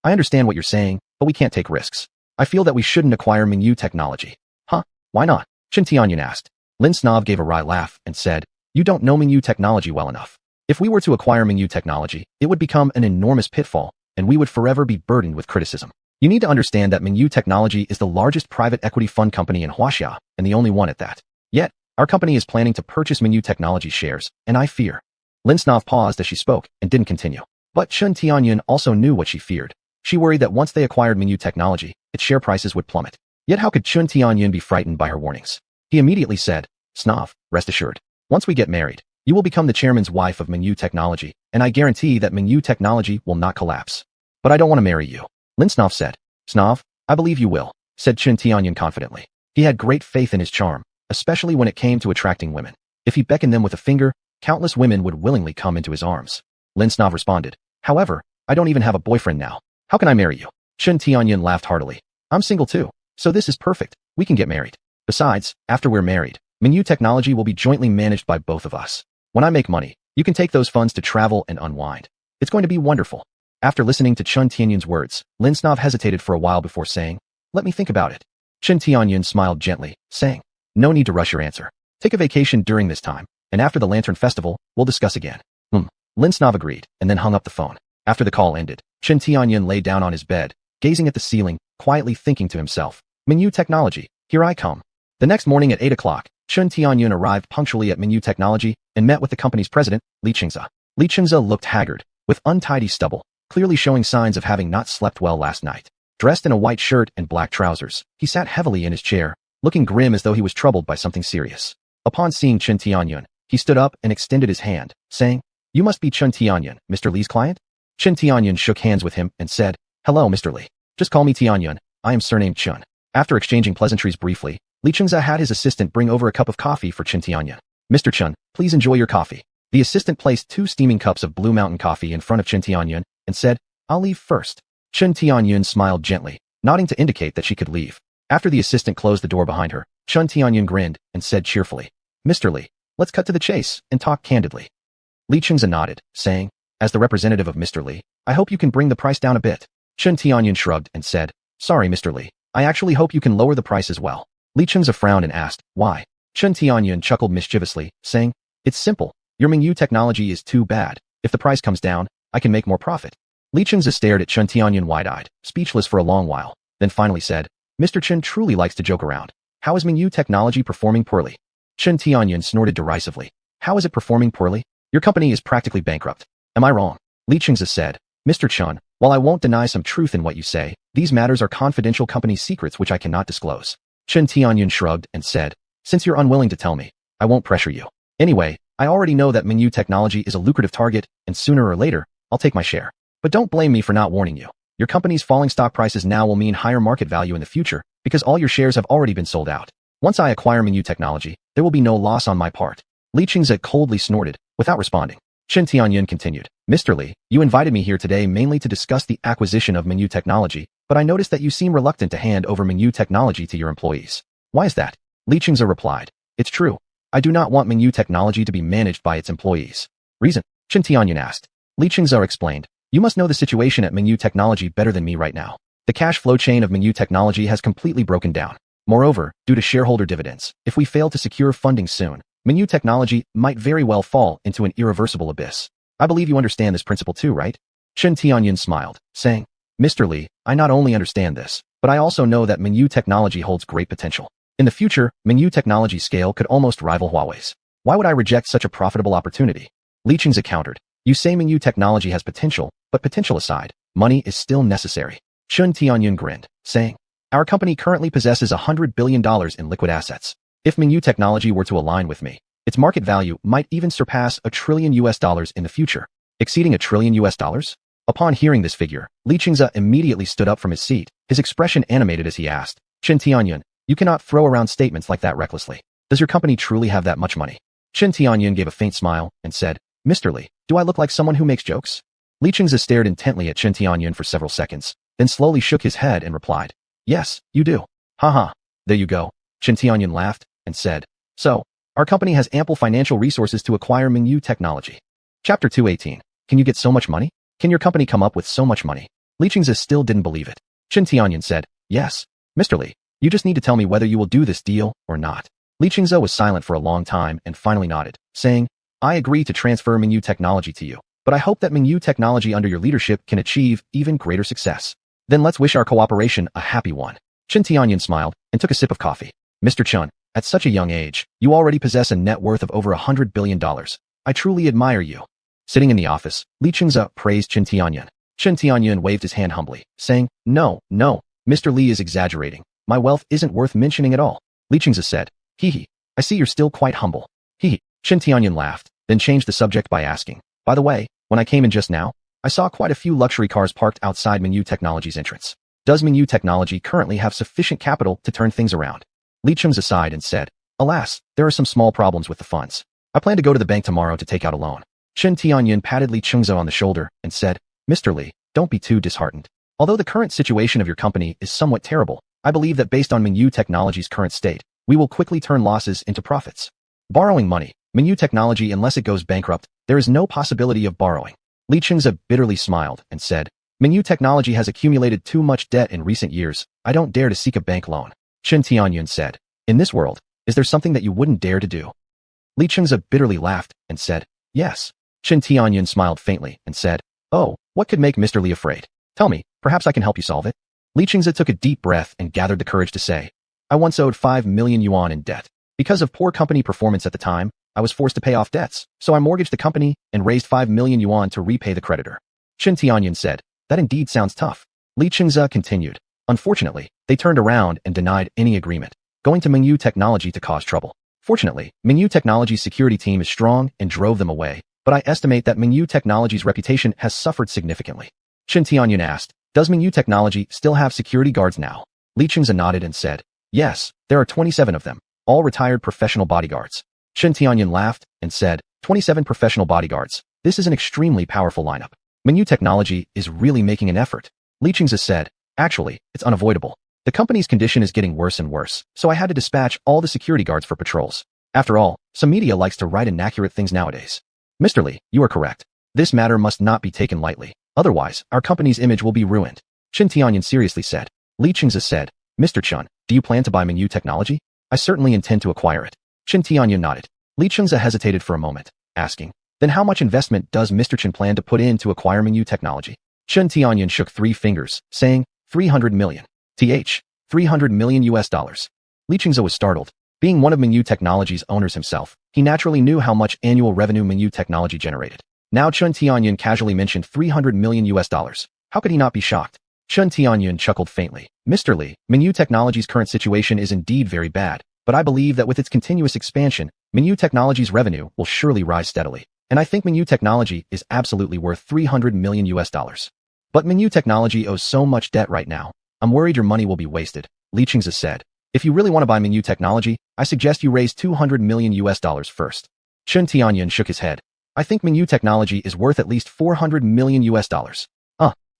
[SPEAKER 1] I understand what you're saying, but we can't take risks. I feel that we shouldn't acquire Mingyu Technology." "Huh? Why not?" Chen Tianyun asked. Lin Sino gave a wry laugh and said, "You don't know Mingyu Technology well enough. If we were to acquire Mingyu Technology, it would become an enormous pitfall, and we would forever be burdened with criticism. You need to understand that Mingyu Technology is the largest private equity fund company in Huaxia, and the only one at that. Yet, our company is planning to purchase Mingyu Technology shares, and I fear." Lin Sino paused as she spoke and didn't continue. But Chen Tianyun also knew what she feared. She worried that once they acquired Mingyu Technology, its share prices would plummet. Yet how could Chen Tianyun be frightened by her warnings? He immediately said, "Snov, rest assured. Once we get married, you will become the chairman's wife of Mingyu Technology, and I guarantee that Mingyu Technology will not collapse." "But I don't want to marry you," Lin Snov said. "Snov, I believe you will," said Chen Tianyun confidently. He had great faith in his charm, especially when it came to attracting women. If he beckoned them with a finger, countless women would willingly come into his arms. Lin Snov responded, "However, I don't even have a boyfriend now. How can I marry you?" Chen Tianyun laughed heartily. "I'm single too, so this is perfect. We can get married. Besides, after we're married, Mingyu Technology will be jointly managed by both of us. When I make money, you can take those funds to travel and unwind. It's going to be wonderful." After listening to Chen Tianyun's words, Lin Snov hesitated for a while before saying, "Let me think about it." Chen Tianyun smiled gently, saying, "No need to rush your answer. Take a vacation during this time, and after the Lantern Festival, we'll discuss again." Lin Snov agreed, and then hung up the phone. After the call ended, Chen Tianyun lay down on his bed, gazing at the ceiling, quietly thinking to himself, "Mingyu Technology, here I come." The next morning at 8 o'clock, Chen Tianyun arrived punctually at Mingyu Technology and met with the company's president, Li Qingze. Li Qingze looked haggard, with untidy stubble, clearly showing signs of having not slept well last night. Dressed in a white shirt and black trousers, he sat heavily in his chair, looking grim as though he was troubled by something serious. Upon seeing Chen Tianyun, he stood up and extended his hand, saying, "You must be Chen Tianyun, Mr. Li's client?" Chen Tianyun shook hands with him and said, Hello, Mr. Li. Just call me Tianyun. I am surnamed Chun. After exchanging pleasantries briefly, Li Chengze had his assistant bring over a cup of coffee for Chen Tianyun. Mr. Chun, please enjoy your coffee. The assistant placed 2 steaming cups of Blue Mountain coffee in front of Chen Tianyun and said, I'll leave first. Chen Tianyun smiled gently, nodding to indicate that she could leave. After the assistant closed the door behind her, Chen Tianyun grinned and said cheerfully, Mr. Li, let's cut to the chase and talk candidly. Li Chengze nodded, saying, as the representative of Mr. Li, I hope you can bring the price down a bit. Chen Tianyun shrugged and said, Sorry, Mr. Li, I actually hope you can lower the price as well. Li Chengze frowned and asked, Why? Chen Tianyun chuckled mischievously, saying, It's simple. Your Mingyu technology is too bad. If the price comes down, I can make more profit. Li Chengze stared at Chen Tianyun wide-eyed, speechless for a long while, then finally said, Mr. Chen truly likes to joke around. How is Mingyu technology performing poorly? Chen Tianyun snorted derisively. How is it performing poorly? Your company is practically bankrupt. Am I wrong? Li Chengze said, Mr. Chen, while I won't deny some truth in what you say, these matters are confidential company secrets which I cannot disclose. Chen Tianyun shrugged and said, Since you're unwilling to tell me, I won't pressure you. Anyway, I already know that Mingyu technology is a lucrative target, and sooner or later, I'll take my share. But don't blame me for not warning you. Your company's falling stock prices now will mean higher market value in the future, because all your shares have already been sold out. Once I acquire Mingyu technology, there will be no loss on my part. Li Chengze coldly snorted, without responding. Chen Tianyun continued, Mr. Li, you invited me here today mainly to discuss the acquisition of Mingyu technology, but I noticed that you seem reluctant to hand over Mingyu technology to your employees. Why is that? Li Chengze replied, It's true. I do not want Mingyu technology to be managed by its employees. Reason? Chen Tianyun asked. Li Chengze explained, You must know the situation at Mingyu technology better than me right now. The cash flow chain of Mingyu technology has completely broken down. Moreover, due to shareholder dividends, if we fail to secure funding soon, Mingyu technology might very well fall into an irreversible abyss. I believe you understand this principle too, right? Chen Tianyun smiled, saying, Mr. Li, I not only understand this, but I also know that Mingyu technology holds great potential. In the future, Mingyu technology scale could almost rival Huawei's. Why would I reject such a profitable opportunity? Li Chengze countered, You say Mingyu technology has potential, but potential aside, money is still necessary. Chen Tianyun grinned, saying, Our company currently possesses $100 billion in liquid assets. If Mingyu technology were to align with me, its market value might even surpass $1 trillion in the future. Exceeding $1 trillion? Upon hearing this figure, Li Chengze immediately stood up from his seat, his expression animated as he asked, Chen Tianyun, you cannot throw around statements like that recklessly. Does your company truly have that much money? Chen Tianyun gave a faint smile and said, Mr. Li, do I look like someone who makes jokes? Li Chengze stared intently at Chen Tianyun for several seconds, then slowly shook his head and replied, Yes, you do. Haha, there you go. Chen Tianyun laughed and said, So, our company has ample financial resources to acquire Mingyu technology. Chapter 218. Can you get so much money? Can your company come up with so much money? Li Chengze still didn't believe it. Chen Tianyun said, Yes, Mr. Li, you just need to tell me whether you will do this deal or not. Li Chengze was silent for a long time and finally nodded, saying, I agree to transfer Mingyu technology to you, but I hope that Mingyu technology under your leadership can achieve even greater success. Then let's wish our cooperation a happy one. Chen Tianyun smiled and took a sip of coffee. Mr. Chun, at such a young age, you already possess a net worth of over $100 billion. I truly admire you. Sitting in the office, Li Chengze praised Chen Tianyun. Chen Tianyun waved his hand humbly, saying, No, Mr. Li is exaggerating. My wealth isn't worth mentioning at all. Li Chengze said, Hee, I see you're still quite humble. Hee. Chen Tianyun laughed, then changed the subject by asking, By the way, when I came in just now, I saw quite a few luxury cars parked outside Mingyu Technology's entrance. Does Mingyu Technology currently have sufficient capital to turn things around? Li Chengze sighed and said, Alas, there are some small problems with the funds. I plan to go to the bank tomorrow to take out a loan. Chen Tianyun patted Li Chengze on the shoulder and said, Mr. Li, don't be too disheartened. Although the current situation of your company is somewhat terrible, I believe that based on Mingyu Technology's current state, we will quickly turn losses into profits. Borrowing money, Mingyu Technology, unless it goes bankrupt, there is no possibility of borrowing. Li Chengze bitterly smiled and said, Mingyu Technology has accumulated too much debt in recent years. I don't dare to seek a bank loan. Chen Tianyun said, In this world, is there something that you wouldn't dare to do? Li Chengze bitterly laughed and said, Yes. Chen Tianyun smiled faintly and said, Oh, what could make Mr. Li afraid? Tell me, perhaps I can help you solve it. Li Chengze took a deep breath and gathered the courage to say, I once owed 5 million yuan in debt. Because of poor company performance at the time, I was forced to pay off debts, so I mortgaged the company and raised 5 million yuan to repay the creditor. Chen Tianyun said, That indeed sounds tough. Li Chengze continued, Unfortunately, they turned around and denied any agreement, going to Mingyu Technology to cause trouble. Fortunately, Mingyu Technology's security team is strong and drove them away, but I estimate that Mingyu Technology's reputation has suffered significantly. Chen Tianyun asked, Does Mingyu Technology still have security guards now? Li Chengza nodded and said, yes, there are 27 of them, all retired professional bodyguards. Chen Tianyan laughed and said, 27 professional bodyguards. This is an extremely powerful lineup. Mingyu Technology is really making an effort. Li Chengza said, actually, it's unavoidable. The company's condition is getting worse and worse, so I had to dispatch all the security guards for patrols. After all, some media likes to write inaccurate things nowadays. Mr. Li, you are correct. This matter must not be taken lightly. Otherwise, our company's image will be ruined. Chen Tianyan seriously said. Li Chengza said, Mr. Chen, do you plan to buy Mingyu Technology? I certainly intend to acquire it. Chen Tianyan nodded. Li Chengza hesitated for a moment, asking, then how much investment does Mr. Chen plan to put in to acquire Mingyu Technology? Chen Tianyan shook 3 fingers, saying, 300 million. 300 million US dollars. Li Chengza was startled. Being one of Mingyu Technology's owners himself, he naturally knew how much annual revenue Mingyu Technology generated. Now Chen Tianyan casually mentioned 300 million US dollars. How could he not be shocked? Chen Tianyan chuckled faintly. Mr. Li, Mingyu Technology's current situation is indeed very bad, but I believe that with its continuous expansion, Mingyu Technology's revenue will surely rise steadily. And I think Mingyu Technology is absolutely worth 300 million US dollars. But Mingyu Technology owes so much debt right now. I'm worried your money will be wasted, Li Chengza said. If you really want to buy Mingyu Technology, I suggest you raise 200 million US dollars first. Chen Tianyan shook his head. I think Mingyu Technology is worth at least 400 million US dollars.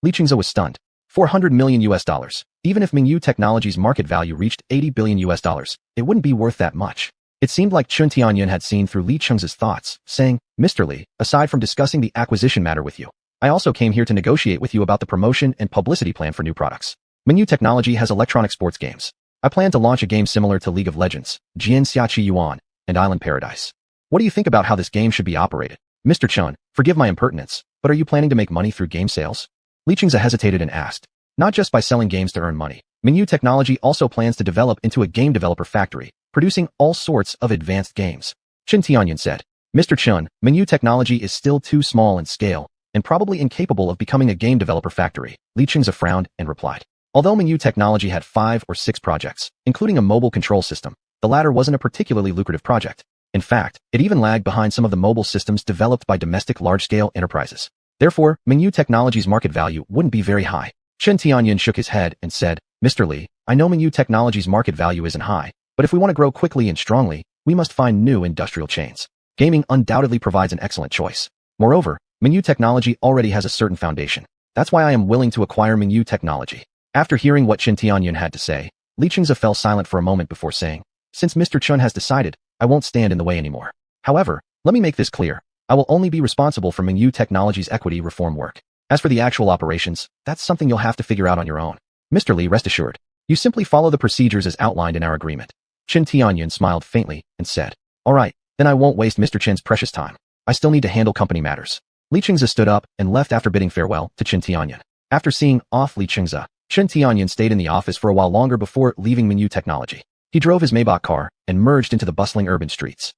[SPEAKER 1] Li Chengza was stunned. 400 million US dollars. Even if Mingyu Technology's market value reached 80 billion US dollars, it wouldn't be worth that much. It seemed like Chen Tianyan had seen through Li Chengza's thoughts, saying, Mr. Li, aside from discussing the acquisition matter with you, I also came here to negotiate with you about the promotion and publicity plan for new products. Mingyu Technology has electronic sports games. I plan to launch a game similar to League of Legends, xuanhuan, and Island Paradise. What do you think about how this game should be operated? Mr. Chen, forgive my impertinence, but are you planning to make money through game sales? Li Chengza hesitated and asked. Not just by selling games to earn money. Mingyu Technology also plans to develop into a game developer factory, producing all sorts of advanced games. Chen Tianyan said. Mr. Chen, Mingyu Technology is still too small in scale, and probably incapable of becoming a game developer factory. Li Chengza frowned and replied. Although Mingyu Technology had 5 or 6 projects, including a mobile control system, the latter wasn't a particularly lucrative project. In fact, it even lagged behind some of the mobile systems developed by domestic large-scale enterprises. Therefore, Mingyu Technology's market value wouldn't be very high. Chen Tianyan shook his head and said, Mr. Li, I know Mingyu Technology's market value isn't high, but if we want to grow quickly and strongly, we must find new industrial chains. Gaming undoubtedly provides an excellent choice. Moreover, Mingyu Technology already has a certain foundation. That's why I am willing to acquire Mingyu Technology. After hearing what Chen Tianyan had to say, Li Chengza fell silent for a moment before saying, since Mr. Chen has decided, I won't stand in the way anymore. However, let me make this clear. I will only be responsible for Mingyu Technology's equity reform work. As for the actual operations, that's something you'll have to figure out on your own. Mr. Li, rest assured. You simply follow the procedures as outlined in our agreement. Chen Tianyan smiled faintly and said, all right, then I won't waste Mr. Chen's precious time. I still need to handle company matters. Li Chengza stood up and left after bidding farewell to Chen Tianyan. After seeing off Li Chengza, Chen Tianyan stayed in the office for a while longer before leaving Mingyu Technology. He drove his Maybach car and merged into the bustling urban streets.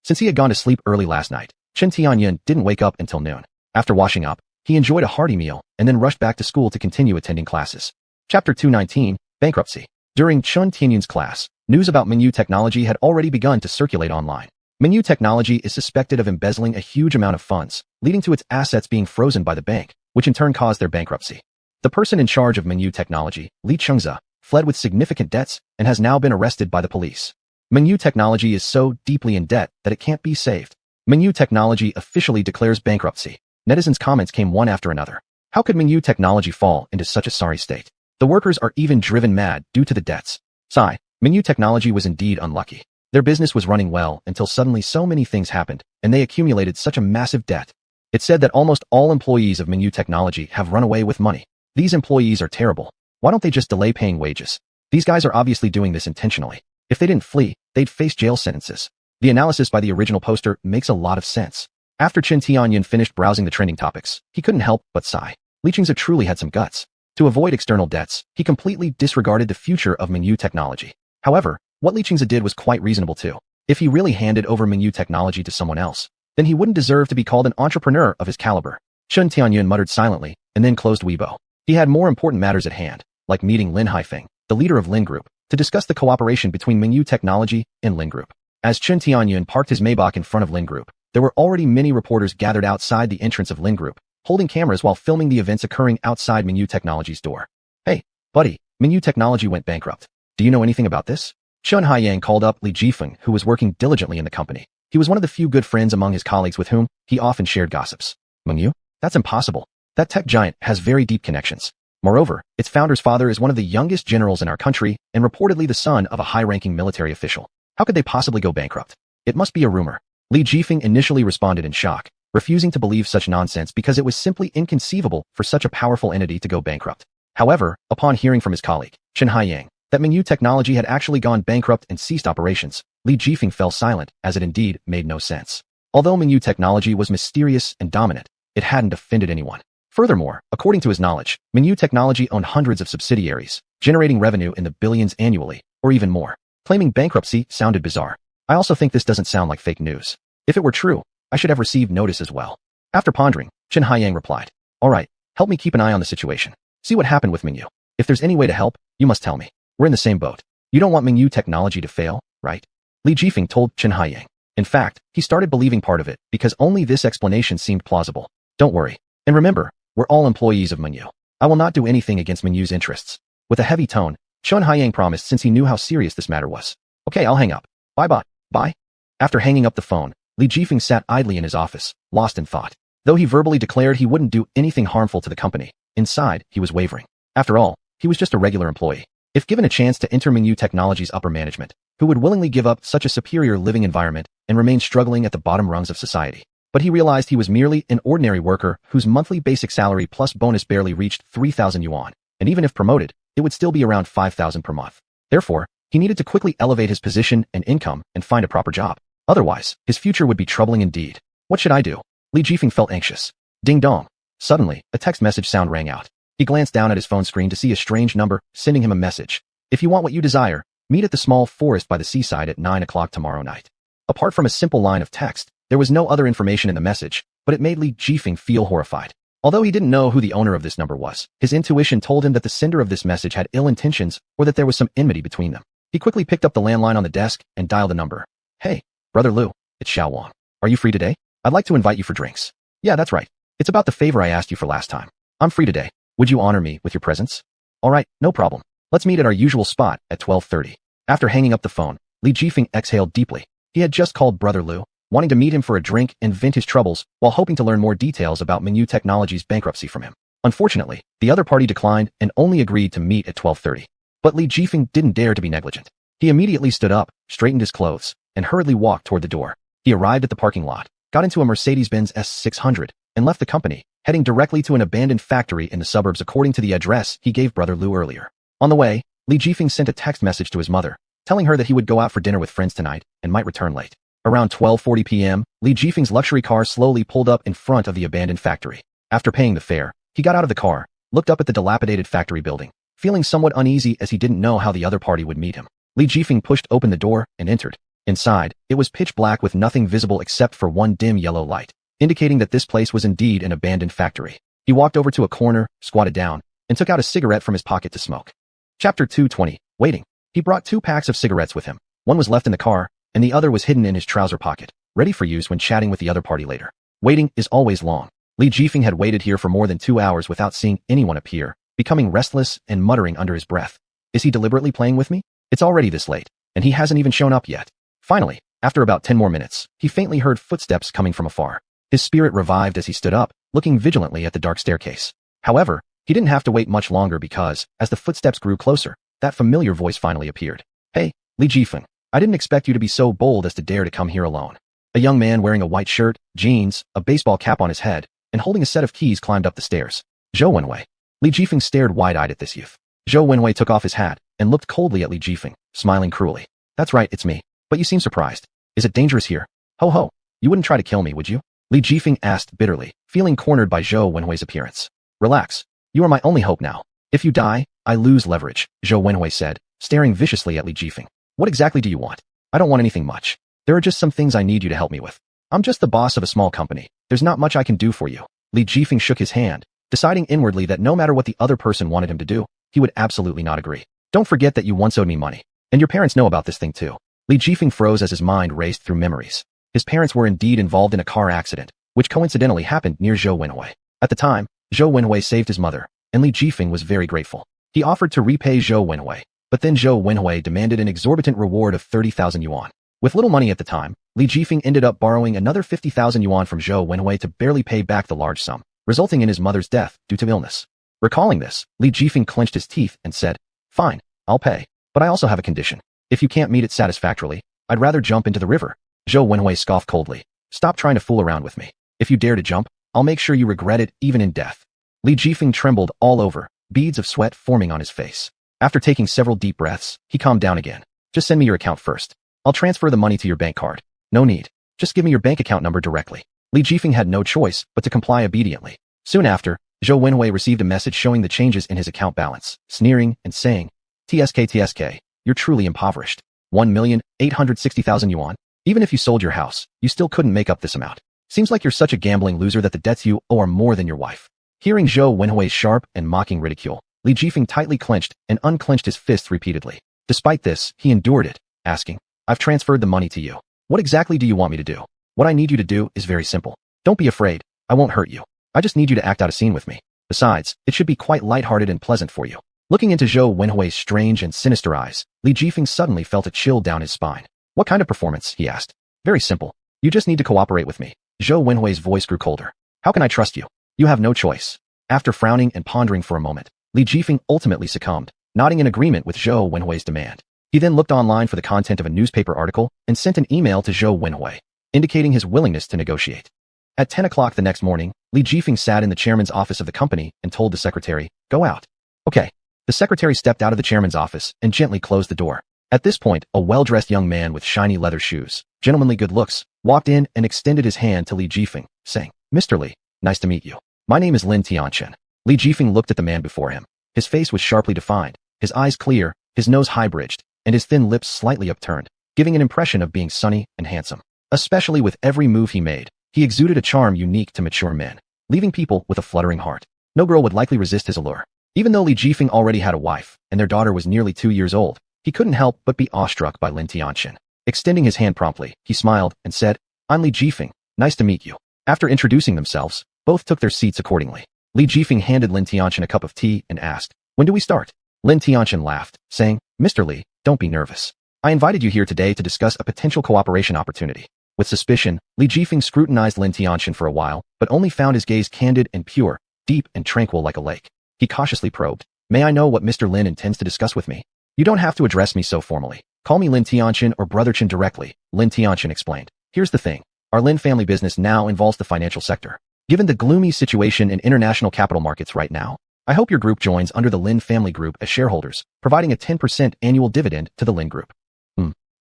[SPEAKER 1] Since he had gone to sleep early last night, Chen Tianyan didn't wake up until noon. After washing up, he enjoyed a hearty meal and then rushed back to school to continue attending classes. Chapter 219, Bankruptcy. During Chen Tianyan's class, news about Mingyu Technology had already begun to circulate online. Mingyu Technology is suspected of embezzling a huge amount of funds, leading to its assets being frozen by the bank, which in turn caused their bankruptcy. The person in charge of Mingyu Technology, Li Chengza, fled with significant debts and has now been arrested by the police. Mingyu Technology is so deeply in debt that it can't be saved. Mingyu Technology officially declares bankruptcy. Netizens' comments came one after another. How could Mingyu Technology fall into such a sorry state? The workers are even driven mad due to the debts. Sigh, Mingyu Technology was indeed unlucky. Their business was running well until suddenly so many things happened, and they accumulated such a massive debt. It's said that almost all employees of Mingyu Technology have run away with money. These employees are terrible. Why don't they just delay paying wages? These guys are obviously doing this intentionally. If they didn't flee, they'd face jail sentences. The analysis by the original poster makes a lot of sense. After Chen Tianyan finished browsing the trending topics, he couldn't help but sigh. Li Chengza truly had some guts. To avoid external debts, he completely disregarded the future of Mingyu Technology. However, what Li Chengza did was quite reasonable too. If he really handed over Mingyu Technology to someone else, then he wouldn't deserve to be called an entrepreneur of his caliber. Chen Tianyan muttered silently, and then closed Weibo. He had more important matters at hand, like meeting Lin Haifeng, the leader of Lin Group, to discuss the cooperation between Mingyu Technology and Lin Group. As Chen Tianyan parked his Maybach in front of Lin Group, there were already many reporters gathered outside the entrance of Lin Group, holding cameras while filming the events occurring outside Mingyu Technology's door. Hey, buddy, Mingyu Technology went bankrupt. Do you know anything about this? Xuanhuan called up Li Jifeng, who was working diligently in the company. He was one of the few good friends among his colleagues with whom he often shared gossips. Mingyu? That's impossible. That tech giant has very deep connections. Moreover, its founder's father is one of the youngest generals in our country and reportedly the son of a high-ranking military official. How could they possibly go bankrupt? It must be a rumor. Li Jifeng initially responded in shock, refusing to believe such nonsense because it was simply inconceivable for such a powerful entity to go bankrupt. However, upon hearing from his colleague, Xuanhuan, that Mingyu Technology had actually gone bankrupt and ceased operations, Li Jifeng fell silent, as it indeed made no sense. Although Mingyu Technology was mysterious and dominant, it hadn't offended anyone. Furthermore, according to his knowledge, Mingyu Technology owned hundreds of subsidiaries, generating revenue in the billions annually, or even more. Claiming bankruptcy sounded bizarre. I also think this doesn't sound like fake news. If it were true, I should have received notice as well. After pondering, Xuanhuan replied, "All right, help me keep an eye on the situation. See what happened with Mingyu. If there's any way to help, you must tell me. We're in the same boat. You don't want Mingyu Technology to fail, right?" Li Jifeng told Xuanhuan. In fact, he started believing part of it because only this explanation seemed plausible. "Don't worry. And remember, we're all employees of Mingyu. I will not do anything against Mingyu's interests." With a heavy tone, Xuanhuan promised since he knew how serious this matter was. "Okay, I'll hang up. Bye-bye. Bye." After hanging up the phone, Li Jifeng sat idly in his office, lost in thought. Though he verbally declared he wouldn't do anything harmful to the company, inside, he was wavering. After all, he was just a regular employee. If given a chance to enter Mingyu Technology's upper management, who would willingly give up such a superior living environment and remain struggling at the bottom rungs of society? But he realized he was merely an ordinary worker whose monthly basic salary plus bonus barely reached 3,000 yuan, and even if promoted, it would still be around 5,000 per month. Therefore, he needed to quickly elevate his position and income and find a proper job. Otherwise, his future would be troubling indeed. What should I do? Li Jifeng felt anxious. Ding dong. Suddenly, a text message sound rang out. He glanced down at his phone screen to see a strange number sending him a message. "If you want what you desire, meet at the small forest by the seaside at 9 o'clock tomorrow night." Apart from a simple line of text, there was no other information in the message, but it made Li Jifeng feel horrified. Although he didn't know who the owner of this number was, his intuition told him that the sender of this message had ill intentions or that there was some enmity between them. He quickly picked up the landline on the desk and dialed the number. "Hey, Brother Lu, it's xuanhuan. Are you free today? I'd like to invite you for drinks." "Yeah, that's right. It's about the favor I asked you for last time. I'm free today. Would you honor me with your presence?" "All right, no problem. Let's meet at our usual spot at 12:30. After hanging up the phone, Li Jifeng exhaled deeply. He had just called Brother Lu, wanting to meet him for a drink and vent his troubles while hoping to learn more details about Mingyu Technology's bankruptcy from him. Unfortunately, the other party declined and only agreed to meet at 12:30. But Li Jifeng didn't dare to be negligent. He immediately stood up, straightened his clothes, and hurriedly walked toward the door. He arrived at the parking lot, got into a Mercedes-Benz S600, and left the company, heading directly to an abandoned factory in the suburbs according to the address he gave Brother Lu earlier. On the way, Li Jifeng sent a text message to his mother, telling her that he would go out for dinner with friends tonight and might return late. Around 12:40 p.m., Li Jifeng's luxury car slowly pulled up in front of the abandoned factory. After paying the fare, he got out of the car, looked up at the dilapidated factory building, feeling somewhat uneasy as he didn't know how the other party would meet him. Li Jifeng pushed open the door and entered. Inside, it was pitch black with nothing visible except for one dim yellow light, indicating that this place was indeed an abandoned factory. He walked over to a corner, squatted down, and took out a cigarette from his pocket to smoke. Chapter 220. Waiting. He brought 2 packs of cigarettes with him. One was left in the car, and the other was hidden in his trouser pocket, ready for use when chatting with the other party later. Waiting is always long. Li Jifeng had waited here for more than 2 hours without seeing anyone appear, becoming restless and muttering under his breath. Is he deliberately playing with me? It's already this late, and he hasn't even shown up yet. Finally, after about 10 more minutes, he faintly heard footsteps coming from afar. His spirit revived as he stood up, looking vigilantly at the dark staircase. However, he didn't have to wait much longer because, as the footsteps grew closer, that familiar voice finally appeared. "Hey, Li Jifeng, I didn't expect you to be so bold as to dare to come here alone." A young man wearing a white shirt, jeans, a baseball cap on his head, and holding a set of keys climbed up the stairs. "Xuanhuan." Li Jifeng stared wide-eyed at this youth. Xuanhuan took off his hat and looked coldly at Li Jifeng, smiling cruelly. "That's right, it's me. But you seem surprised. Is it dangerous here? Ho ho, you wouldn't try to kill me, would you?" Li Jifeng asked bitterly, feeling cornered by Xuanhuan's appearance. "Relax. You are my only hope now. If you die, I lose leverage," Xuanhuan said, staring viciously at Li Jifeng. "What exactly do you want?" "I don't want anything much. There are just some things I need you to help me with. I'm just the boss of a small company. There's not much I can do for you." Li Jifeng shook his hand, deciding inwardly that no matter what the other person wanted him to do, he would absolutely not agree. "Don't forget that you once owed me money. And your parents know about this thing too." Li Jifeng froze as his mind raced through memories. His parents were indeed involved in a car accident, which coincidentally happened near xuanhuan. At the time, Zhou Wenhui saved his mother, and Li Jifeng was very grateful. He offered to repay Zhou Wenhui, but then Zhou Wenhui demanded an exorbitant reward of 30,000 yuan. With little money at the time, Li Jifeng ended up borrowing another 50,000 yuan from Zhou Wenhui to barely pay back the large sum, resulting in his mother's death due to illness. Recalling this, Li Jifeng clenched his teeth and said, "Fine, I'll pay, but I also have a condition. If you can't meet it satisfactorily, I'd rather jump into the river." Zhou Wenhui scoffed coldly. "Stop trying to fool around with me. If you dare to jump, I'll make sure you regret it even in death." Li Jifeng trembled all over, beads of sweat forming on his face. After taking several deep breaths, he calmed down again. "Just send me your account first. I'll transfer the money to your bank card." "No need. Just give me your bank account number directly." Li Jifeng had no choice but to comply obediently. Soon after, Zhou Wenhui received a message showing the changes in his account balance, sneering and saying, TSK, you're truly impoverished. 1,860,000 yuan. Even if you sold your house, you still couldn't make up this amount. Seems like you're such a gambling loser that the debts you owe are more than your wife." Hearing Zhou Wenhui's sharp and mocking ridicule, Li Jifeng tightly clenched and unclenched his fists repeatedly. Despite this, he endured it, asking, "I've transferred the money to you. What exactly do you want me to do?" "What I need you to do is very simple. Don't be afraid. I won't hurt you. I just need you to act out a scene with me. Besides, it should be quite lighthearted and pleasant for you." Looking into Zhou Wenhui's strange and sinister eyes, Li Jifeng suddenly felt a chill down his spine. "What kind of performance?" he asked. "Very simple. You just need to cooperate with me." Zhou Wenhui's voice grew colder. "How can I trust you?" "You have no choice." After frowning and pondering for a moment, Li Jifeng ultimately succumbed, nodding in agreement with Zhou Wenhui's demand. He then looked online for the content of a newspaper article and sent an email to Zhou Wenhui, indicating his willingness to negotiate. At 10 o'clock the next morning, Li Jifeng sat in the chairman's office of the company and told the secretary, "Go out." "Okay." The secretary stepped out of the chairman's office and gently closed the door. At this point, a well-dressed young man with shiny leather shoes, gentlemanly good looks, walked in and extended his hand to Li Jifeng, saying, "Mr. Li, nice to meet you. My name is Lin Tianchen." Li Jifeng looked at the man before him. His face was sharply defined, his eyes clear, his nose high-bridged, and his thin lips slightly upturned, giving an impression of being sunny and handsome. Especially with every move he made, he exuded a charm unique to mature men, leaving people with a fluttering heart. No girl would likely resist his allure. Even though Li Jifeng already had a wife, and their daughter was nearly 2 years old, he couldn't help but be awestruck by Lin Tianchen. Extending his hand promptly, he smiled and said, "I'm Li Jifeng, nice to meet you." After introducing themselves, both took their seats accordingly. Li Jifeng handed Lin Tianchen a cup of tea and asked, "When do we start?" Lin Tianchen laughed, saying, "Mr. Li, don't be nervous. I invited you here today to discuss a potential cooperation opportunity." With suspicion, Li Jifeng scrutinized Lin Tianchen for a while, but only found his gaze candid and pure, deep and tranquil like a lake. He cautiously probed, "May I know what Mr. Lin intends to discuss with me?" "You don't have to address me so formally. Call me Lin Tianchen or Brother Chen directly," Lin Tianchen explained. "Here's the thing. Our Lin family business now involves the financial sector. Given the gloomy situation in international capital markets right now, I hope your group joins under the Lin family group as shareholders, providing a 10% annual dividend to the Lin group."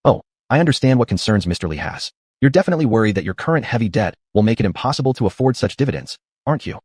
[SPEAKER 1] "Oh, I understand what concerns Mr. Li has. You're definitely worried that your current heavy debt will make it impossible to afford such dividends, aren't you?"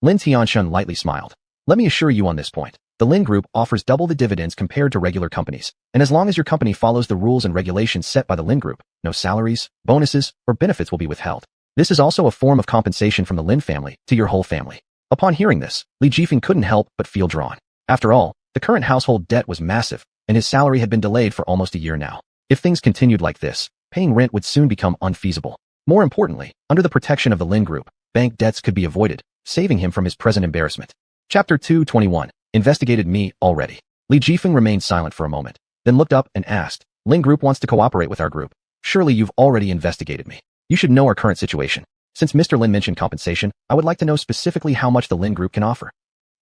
[SPEAKER 1] Lin Tianchen lightly smiled. "Let me assure you on this point. The Lin Group offers double the dividends compared to regular companies, and as long as your company follows the rules and regulations set by the Lin Group, no salaries, bonuses, or benefits will be withheld. This is also a form of compensation from the Lin family to your whole family." Upon hearing this, Li Jifeng couldn't help but feel drawn. After all, the current household debt was massive, and his salary had been delayed for almost a year now. If things continued like this, paying rent would soon become unfeasible. More importantly, under the protection of the Lin Group, bank debts could be avoided, saving him from his present embarrassment. Chapter 221. Investigated me already. Li Jifeng remained silent for a moment, then looked up and asked, "Lin Group wants to cooperate with our group. Surely you've already investigated me. You should know our current situation. Since Mr. Lin mentioned compensation, I would like to know specifically how much the Lin Group can offer."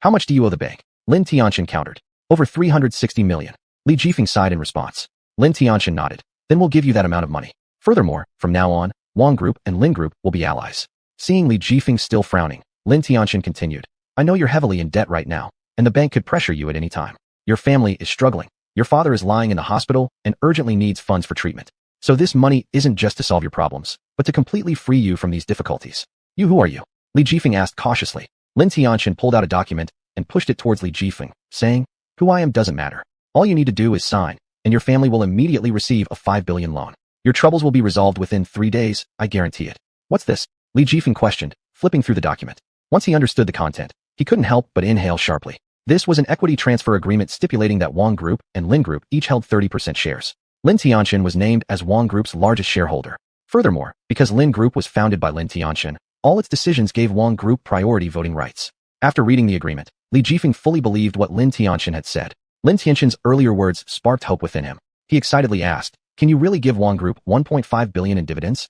[SPEAKER 1] "How much do you owe the bank?" Lin Tianchen countered. "Over 360 million. Li Jifeng sighed in response. Lin Tianchen nodded. "Then we'll give you that amount of money. Furthermore, from now on, Wang Group and Lin Group will be allies." Seeing Li Jifeng still frowning, Lin Tianchen continued, "I know you're heavily in debt right now, and the bank could pressure you at any time. Your family is struggling. Your father is lying in the hospital and urgently needs funds for treatment. So this money isn't just to solve your problems, but to completely free you from these difficulties." Who are you?" Li Jifeng asked cautiously. Lin Tianchen pulled out a document and pushed it towards Li Jifeng, saying, "Who I am doesn't matter. All you need to do is sign, and your family will immediately receive a 5 billion loan. Your troubles will be resolved within 3 days, I guarantee it." "What's this?" Li Jifeng questioned, flipping through the document. Once he understood the content, he couldn't help but inhale sharply. This was an equity transfer agreement stipulating that Wang Group and Lin Group each held 30% shares. Lin Tianchen was named as Wang Group's largest shareholder. Furthermore, because Lin Group was founded by Lin Tianchen, All its decisions gave Wang Group priority voting rights. After reading the agreement, Li Jifeng fully believed what Lin Tianxian had said. Lin Tianxian's earlier words sparked hope within him. He excitedly asked, "Can you really give Wang Group 1.5 billion in dividends?"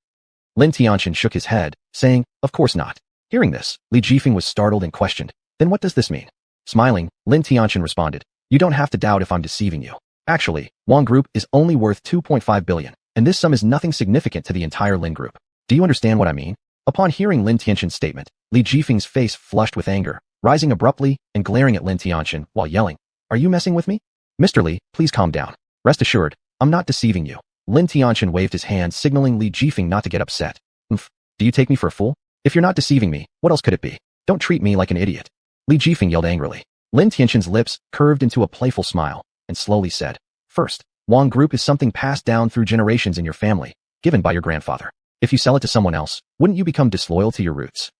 [SPEAKER 1] Lin Tianxian shook his head, saying, "Of course not." Hearing this, Li Jifeng was startled and questioned, "Then what does this mean?" Smiling, Lin Tianxian responded, "You don't have to doubt if I'm deceiving you. Actually, Wang Group is only worth 2.5 billion, and this sum is nothing significant to the entire Lin Group. Do you understand what I mean?" Upon hearing Lin Tianxian's statement, Li Jifeng's face flushed with anger, rising abruptly and glaring at Lin Tianxian while yelling, "Are you messing with me? Mr. Li, please calm down. Rest assured, I'm not deceiving you." Lin Tianxian waved his hand, signaling Li Jifeng not to get upset. Do you take me for a fool? If you're not deceiving me, what else could it be? Don't treat me like an idiot." Li Jifeng yelled angrily. Lin Tianxian's lips curved into a playful smile and slowly said, "First, Wang Group is something passed down through generations in your family, given by your grandfather. If you sell it to someone else, wouldn't you become disloyal to your roots?"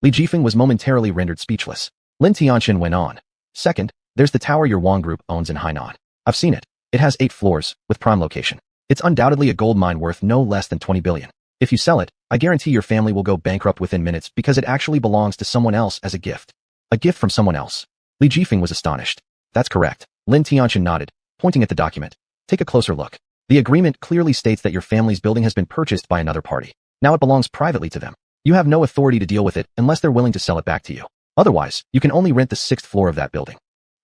[SPEAKER 1] Li Jifeng was momentarily rendered speechless. Lin Tianxian went on. "Second, there's the tower your Wang Group owns in Hainan. I've seen it. It has 8 floors, with prime location. It's undoubtedly a gold mine worth no less than 20 billion. If you sell it, I guarantee your family will go bankrupt within minutes because it actually belongs to someone else as a gift." "A gift from someone else?" Li Jifeng was astonished. "That's correct." Lin Tianxian nodded, pointing at the document. "Take a closer look. The agreement clearly states that your family's building has been purchased by another party. Now it belongs privately to them. You have no authority to deal with it unless they're willing to sell it back to you. Otherwise, you can only rent the 6th floor of that building."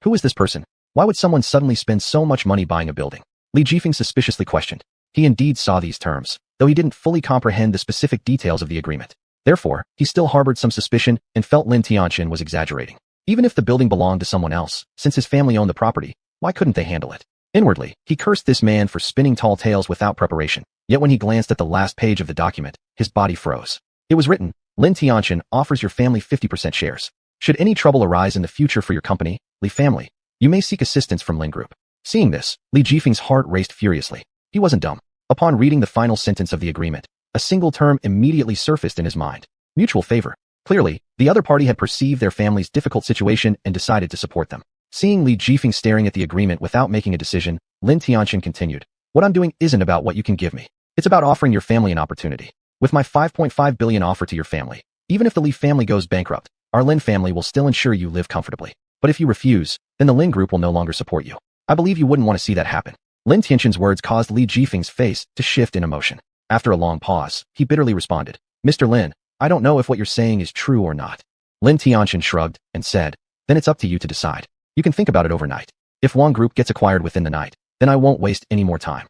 [SPEAKER 1] "Who is this person? Why would someone suddenly spend so much money buying a building?" Li Jifeng suspiciously questioned. He indeed saw these terms, though he didn't fully comprehend the specific details of the agreement. Therefore, he still harbored some suspicion and felt Lin Tianxian was exaggerating. Even if the building belonged to someone else, since his family owned the property, why couldn't they handle it? Inwardly, he cursed this man for spinning tall tales without preparation. Yet when he glanced at the last page of the document, his body froze. It was written, "Lin Tianxian offers your family 50% shares. Should any trouble arise in the future for your company, Li family, you may seek assistance from Lin Group." Seeing this, Li Jifeng's heart raced furiously. He wasn't dumb. Upon reading the final sentence of the agreement, a single term immediately surfaced in his mind. Mutual favor. Clearly, the other party had perceived their family's difficult situation and decided to support them. Seeing Li Jifeng staring at the agreement without making a decision, Lin Tianxian continued, "What I'm doing isn't about what you can give me. It's about offering your family an opportunity. With my 5.5 billion offer to your family, even if the Li family goes bankrupt, our Lin family will still ensure you live comfortably. But if you refuse, then the Lin Group will no longer support you. I believe you wouldn't want to see that happen." Lin Tianxian's words caused Li Jifeng's face to shift in emotion. After a long pause, he bitterly responded, "Mr. Lin, I don't know if what you're saying is true or not." Lin Tianxian shrugged and said, "Then it's up to you to decide. You can think about it overnight. If Wang Group gets acquired within the night, then I won't waste any more time."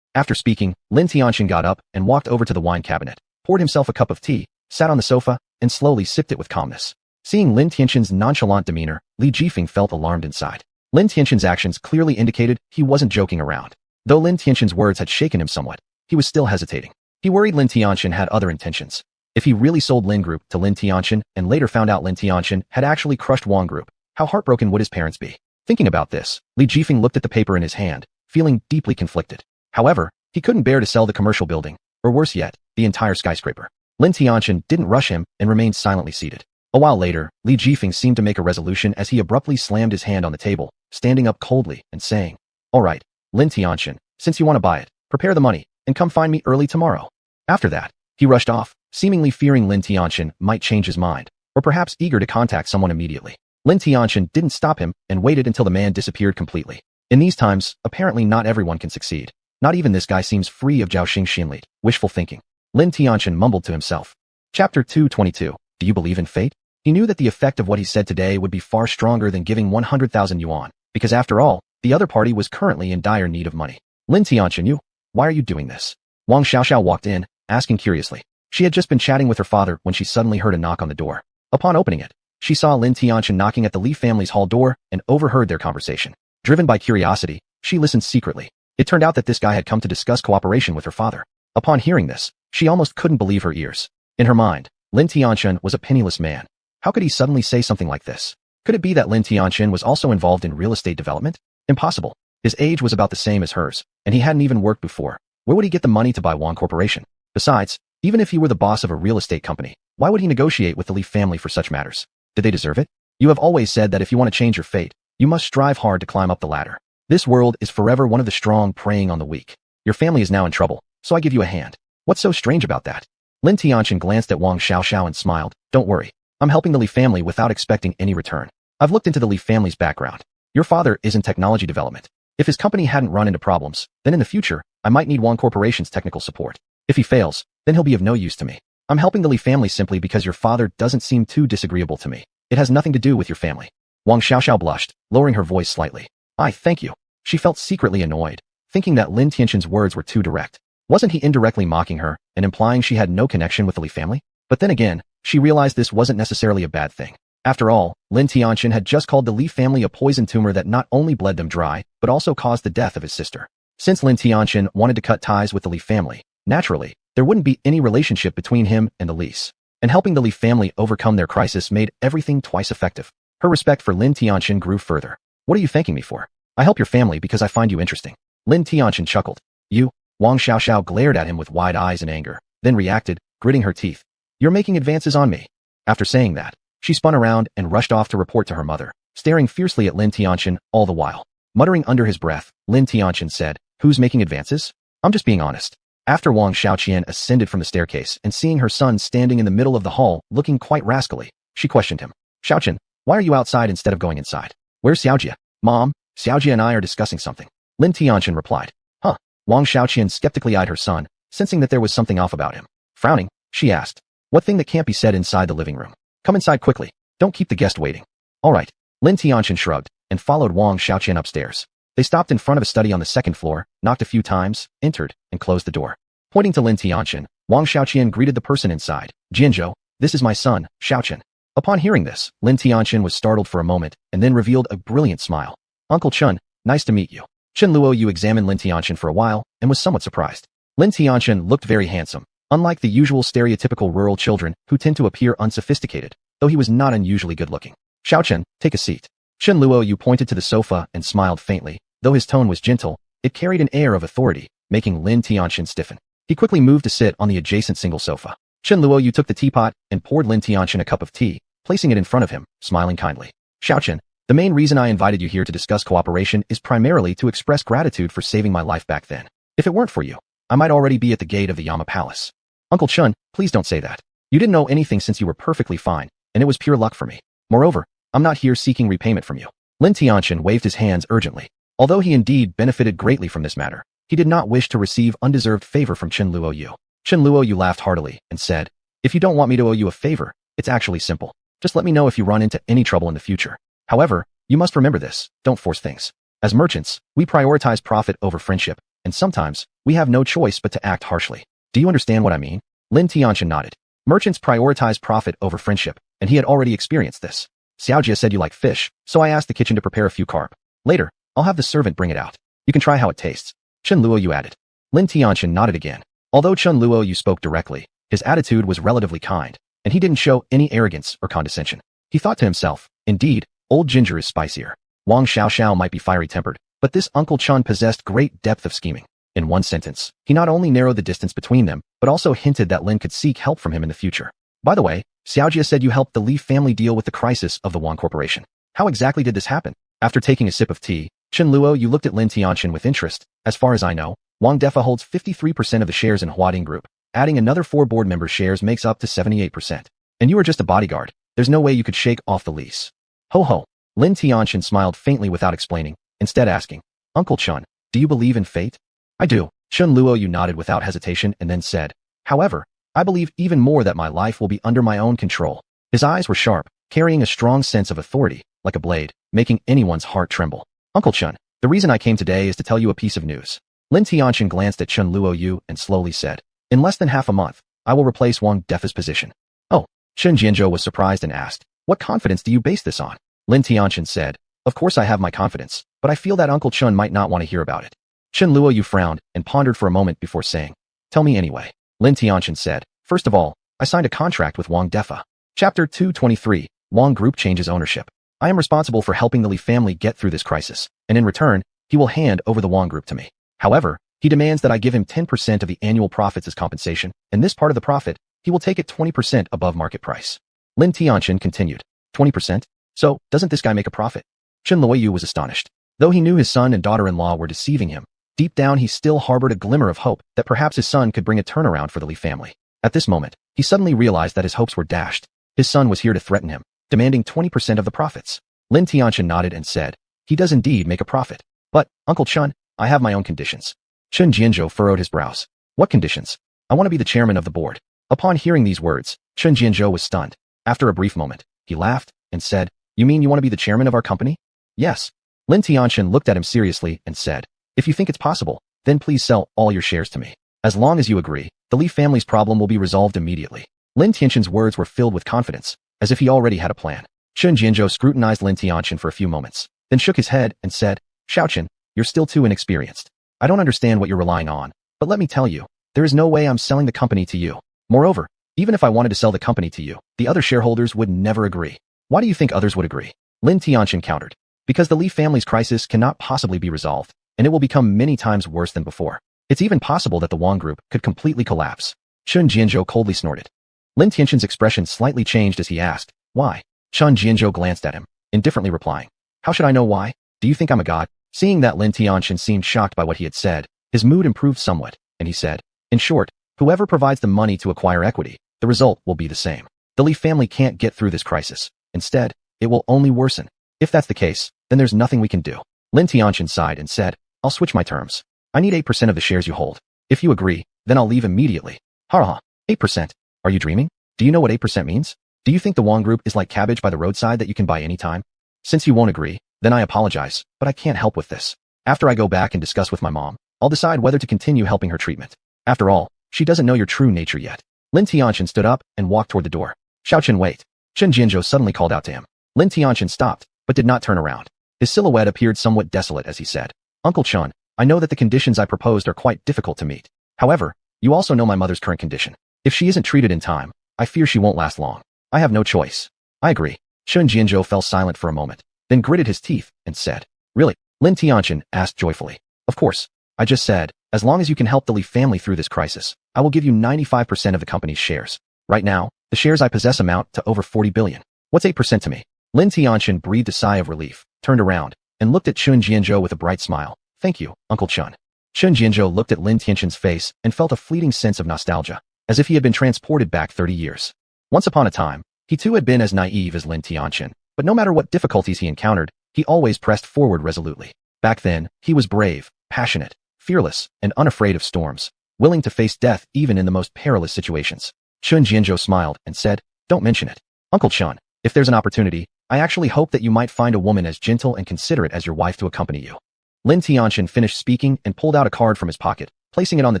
[SPEAKER 1] After speaking, Lin Tianxian got up and walked over to the wine cabinet, poured himself a cup of tea, sat on the sofa, and slowly sipped it with calmness. Seeing Lin Tianxian's nonchalant demeanor, Li Jifeng felt alarmed inside. Lin Tianxian's actions clearly indicated he wasn't joking around. Though Lin Tianxian's words had shaken him somewhat, he was still hesitating. He worried Lin Tianxian had other intentions. If he really sold Lin Group to Lin Tianxian and later found out Lin Tianxian had actually crushed Wang Group, how heartbroken would his parents be? Thinking about this, Li Jifeng looked at the paper in his hand, feeling deeply conflicted. However, he couldn't bear to sell the commercial building, or worse yet, the entire skyscraper. Lin Tianxian didn't rush him and remained silently seated. A while later, Li Jifeng seemed to make a resolution as he abruptly slammed his hand on the table, standing up coldly and saying, "All right, Lin Tianxian, since you want to buy it, prepare the money, and come find me early tomorrow." After that, he rushed off, seemingly fearing Lin Tianxian might change his mind, or perhaps eager to contact someone immediately. Lin Tianxian didn't stop him and waited until the man disappeared completely. In these times, apparently not everyone can succeed. Not even this guy seems free of Zhaoxing Xinli. Wishful thinking. Lin Tianxian mumbled to himself. Chapter 222. Do you believe in fate? He knew that the effect of what he said today would be far stronger than giving 100,000 yuan, because after all, the other party was currently in dire need of money. "Lin Tianxian, why are you doing this?" Wang Xiaoxiao walked in, asking curiously. She had just been chatting with her father when she suddenly heard a knock on the door. Upon opening it, she saw Lin Tianxian knocking at the Li family's hall door and overheard their conversation. Driven by curiosity, she listened secretly. It turned out that this guy had come to discuss cooperation with her father. Upon hearing this, she almost couldn't believe her ears. In her mind, Lin Tianxian was a penniless man. How could he suddenly say something like this? Could it be that Lin Tianxian was also involved in real estate development? Impossible. His age was about the same as hers, and he hadn't even worked before. Where would he get the money to buy Wang Corporation? Besides, even if he were the boss of a real estate company, why would he negotiate with the Li family for such matters? Did they deserve it? You have always said that if you want to change your fate, you must strive hard to climb up the ladder. This world is forever one of the strong preying on the weak. Your family is now in trouble, so I give you a hand. What's so strange about that? Lin Tianqian glanced at Wang Xiaoxiao and smiled. Don't worry. I'm helping the Li family without expecting any return. I've looked into the Li family's background. Your father is in technology development. If his company hadn't run into problems, then in the future, I might need Wang Corporation's technical support. If he fails, then he'll be of no use to me. I'm helping the Li family simply because your father doesn't seem too disagreeable to me. It has nothing to do with your family. Wang Xiaoxiao blushed, lowering her voice slightly. Thank you. She felt secretly annoyed, thinking that Lin Tianqian's words were too direct. Wasn't he indirectly mocking her and implying she had no connection with the Li family? But then again, she realized this wasn't necessarily a bad thing. After all, Lin Tianqian had just called the Li family a poison tumor that not only bled them dry, but also caused the death of his sister. Since Lin Tianqian wanted to cut ties with the Li family, naturally, there wouldn't be any relationship between him and the Lis. And helping the Li family overcome their crisis made everything twice effective. Her respect for Lin Tianqian grew further. What are you thanking me for? I help your family because I find you interesting. Lin Tianqian chuckled. You? Wang Xiaoxiao glared at him with wide eyes in anger, then reacted, gritting her teeth. You're making advances on me. After saying that, she spun around and rushed off to report to her mother, staring fiercely at Lin Tianqian all the while. Muttering under his breath, Lin Tianqian said, Who's making advances? I'm just being honest. After Wang Xiaoqian ascended from the staircase and seeing her son standing in the middle of the hall looking quite rascally, she questioned him. Xiaoqian, why are you outside instead of going inside? Where's Xiaojia? Mom, Xiaojia and I are discussing something. Lin Tianqian replied. Huh. Wang Xiaoqian skeptically eyed her son, sensing that there was something off about him. Frowning, she asked. What thing that can't be said inside the living room? Come inside quickly. Don't keep the guest waiting. All right. Lin Tianqian shrugged and followed Wang Xiaoqian upstairs. They stopped in front of a study on the second floor, knocked a few times, entered, and closed the door. Pointing to Lin Tianqian, Wang Xiaoqian greeted the person inside. Jianzhou, this is my son, Xiaoqian. Upon hearing this, Lin Tianqian was startled for a moment and then revealed a brilliant smile. Uncle Chun, nice to meet you. Chen Luoyu examined Lin Tianqian for a while and was somewhat surprised. Lin Tianqian looked very handsome, unlike the usual stereotypical rural children who tend to appear unsophisticated, though he was not unusually good-looking. Xiaoqian, take a seat. Chen Luoyu pointed to the sofa and smiled faintly. Though his tone was gentle, it carried an air of authority, making Lin Tianqian stiffen. He quickly moved to sit on the adjacent single sofa. Chen Luoyu took the teapot and poured Lin Tianqian a cup of tea, placing it in front of him, smiling kindly. Xiaoqian, the main reason I invited you here to discuss cooperation is primarily to express gratitude for saving my life back then. If it weren't for you, I might already be at the gate of the Yama Palace. Uncle Chun, please don't say that. You didn't know anything since you were perfectly fine, and it was pure luck for me. Moreover, I'm not here seeking repayment from you. Lin Tianqian waved his hands urgently. Although he indeed benefited greatly from this matter, he did not wish to receive undeserved favor from Chen Luoyu. Chen Luoyu laughed heartily and said, If you don't want me to owe you a favor, it's actually simple. Just let me know if you run into any trouble in the future. However, you must remember this, don't force things. As merchants, we prioritize profit over friendship, and sometimes, we have no choice but to act harshly. Do you understand what I mean? Lin Tianqian nodded. Merchants prioritize profit over friendship, and he had already experienced this. Xiaojia said you like fish, so I asked the kitchen to prepare a few carp. Later, I'll have the servant bring it out. You can try how it tastes. Chen Luoyu added. Lin Tianqian nodded again. Although Chen Luoyu spoke directly, his attitude was relatively kind, and he didn't show any arrogance or condescension. He thought to himself, indeed, old ginger is spicier. Wang Xiaoxiao might be fiery-tempered, but this Uncle Chun possessed great depth of scheming. In one sentence, he not only narrowed the distance between them, but also hinted that Lin could seek help from him in the future. By the way, Xiaojia said you helped the Li family deal with the crisis of the Wang Corporation. How exactly did this happen? After taking a sip of tea, Chen Luoyu looked at Lin Tianqian with interest. As far as I know, Wang Defa holds 53% of the shares in Huading Group. Adding another 4 board members' shares makes up to 78%. And you are just a bodyguard. There's no way you could shake off the lease. Ho ho. Lin Tianqian smiled faintly without explaining, instead asking, Uncle Chun, do you believe in fate? I do. Chen Luoyu nodded without hesitation and then said, However, I believe even more that my life will be under my own control. His eyes were sharp, carrying a strong sense of authority, like a blade, making anyone's heart tremble. Uncle Chun, the reason I came today is to tell you a piece of news. Lin Tianqian glanced at Chen Luoyu and slowly said, In less than half a month, I will replace Wang Defa's position. Oh, Chen Jianzhou was surprised and asked, What confidence do you base this on? Lin Tianqian said, Of course I have my confidence, but I feel that Uncle Chun might not want to hear about it. Chen Luoyu frowned and pondered for a moment before saying, Tell me anyway. Lin Tianqian said, First of all, I signed a contract with Wang Defa. Chapter 223, Wang Group changes ownership. I am responsible for helping the Li family get through this crisis, and in return, he will hand over the Wang Group to me. However, he demands that I give him 10% of the annual profits as compensation, and this part of the profit, he will take it 20% above market price. Lin Tianqian continued, 20%? So, doesn't this guy make a profit? Chen Luoyu was astonished. Though he knew his son and daughter-in-law were deceiving him, deep down he still harbored a glimmer of hope that perhaps his son could bring a turnaround for the Li family. At this moment, he suddenly realized that his hopes were dashed. His son was here to threaten him, demanding 20% of the profits. Lin Tianchen nodded and said, he does indeed make a profit. But, Uncle Chun, I have my own conditions. Chun Jianzhou furrowed his brows. What conditions? I want to be the chairman of the board. Upon hearing these words, Chun Jianzhou was stunned. After a brief moment, he laughed and said, you mean you want to be the chairman of our company? Yes. Lin Tianchen looked at him seriously and said, if you think it's possible, then please sell all your shares to me. As long as you agree, the Li family's problem will be resolved immediately. Lin Tianchen's words were filled with confidence, as if he already had a plan. Chun Jianzhou scrutinized Lin Tianchen for a few moments, then shook his head and said, Xiaochen, you're still too inexperienced. I don't understand what you're relying on, but let me tell you, there is no way I'm selling the company to you. Moreover, even if I wanted to sell the company to you, the other shareholders would never agree. Why do you think others would agree? Lin Tianchen countered. Because the Li family's crisis cannot possibly be resolved, and it will become many times worse than before. It's even possible that the Wang Group could completely collapse. Chun Jianzhou coldly snorted. Lin Tianchen's expression slightly changed as he asked, why? Chun Jianzhou glanced at him, indifferently replying, how should I know why? Do you think I'm a god? Seeing that Lin Tianchen seemed shocked by what he had said, his mood improved somewhat, and he said, in short, whoever provides the money to acquire equity, the result will be the same. The Li family can't get through this crisis. Instead, it will only worsen. If that's the case, then there's nothing we can do. Lin Tianchen sighed and said, I'll switch my terms. I need 8% of the shares you hold. If you agree, then I'll leave immediately. Ha, 8%. Are you dreaming? Do you know what 8% means? Do you think the Wang Group is like cabbage by the roadside that you can buy anytime? Since you won't agree, then I apologize, but I can't help with this. After I go back and discuss with my mom, I'll decide whether to continue helping her treatment. After all, she doesn't know your true nature yet. Lin Tianchen stood up and walked toward the door. Xiaochen, wait. Chun Jianzhou suddenly called out to him. Lin Tianchen stopped, but did not turn around. His silhouette appeared somewhat desolate as he said, Uncle Chun, I know that the conditions I proposed are quite difficult to meet. However, you also know my mother's current condition. If she isn't treated in time, I fear she won't last long. I have no choice. I agree. Chun Jianzhou fell silent for a moment, then gritted his teeth and said, really? Lin Tianchen asked joyfully. Of course. I just said, as long as you can help the Li family through this crisis, I will give you 95% of the company's shares. Right now, the shares I possess amount to over 40 billion. What's 8% to me? Lin Tianchen breathed a sigh of relief, turned around, and looked at Chun Jianzhou with a bright smile. Thank you, Uncle Chun. Chun Jianzhou looked at Lin Tianchen's face and felt a fleeting sense of nostalgia, as if he had been transported back 30 years. Once upon a time, he too had been as naive as Lin Tianchen, but no matter what difficulties he encountered, he always pressed forward resolutely. Back then, he was brave, passionate, fearless, and unafraid of storms, willing to face death even in the most perilous situations. Chun Jianzhou smiled and said, don't mention it. Uncle Chun, if there's an opportunity, I actually hope that you might find a woman as gentle and considerate as your wife to accompany you. Lin Tianchen finished speaking and pulled out a card from his pocket, placing it on the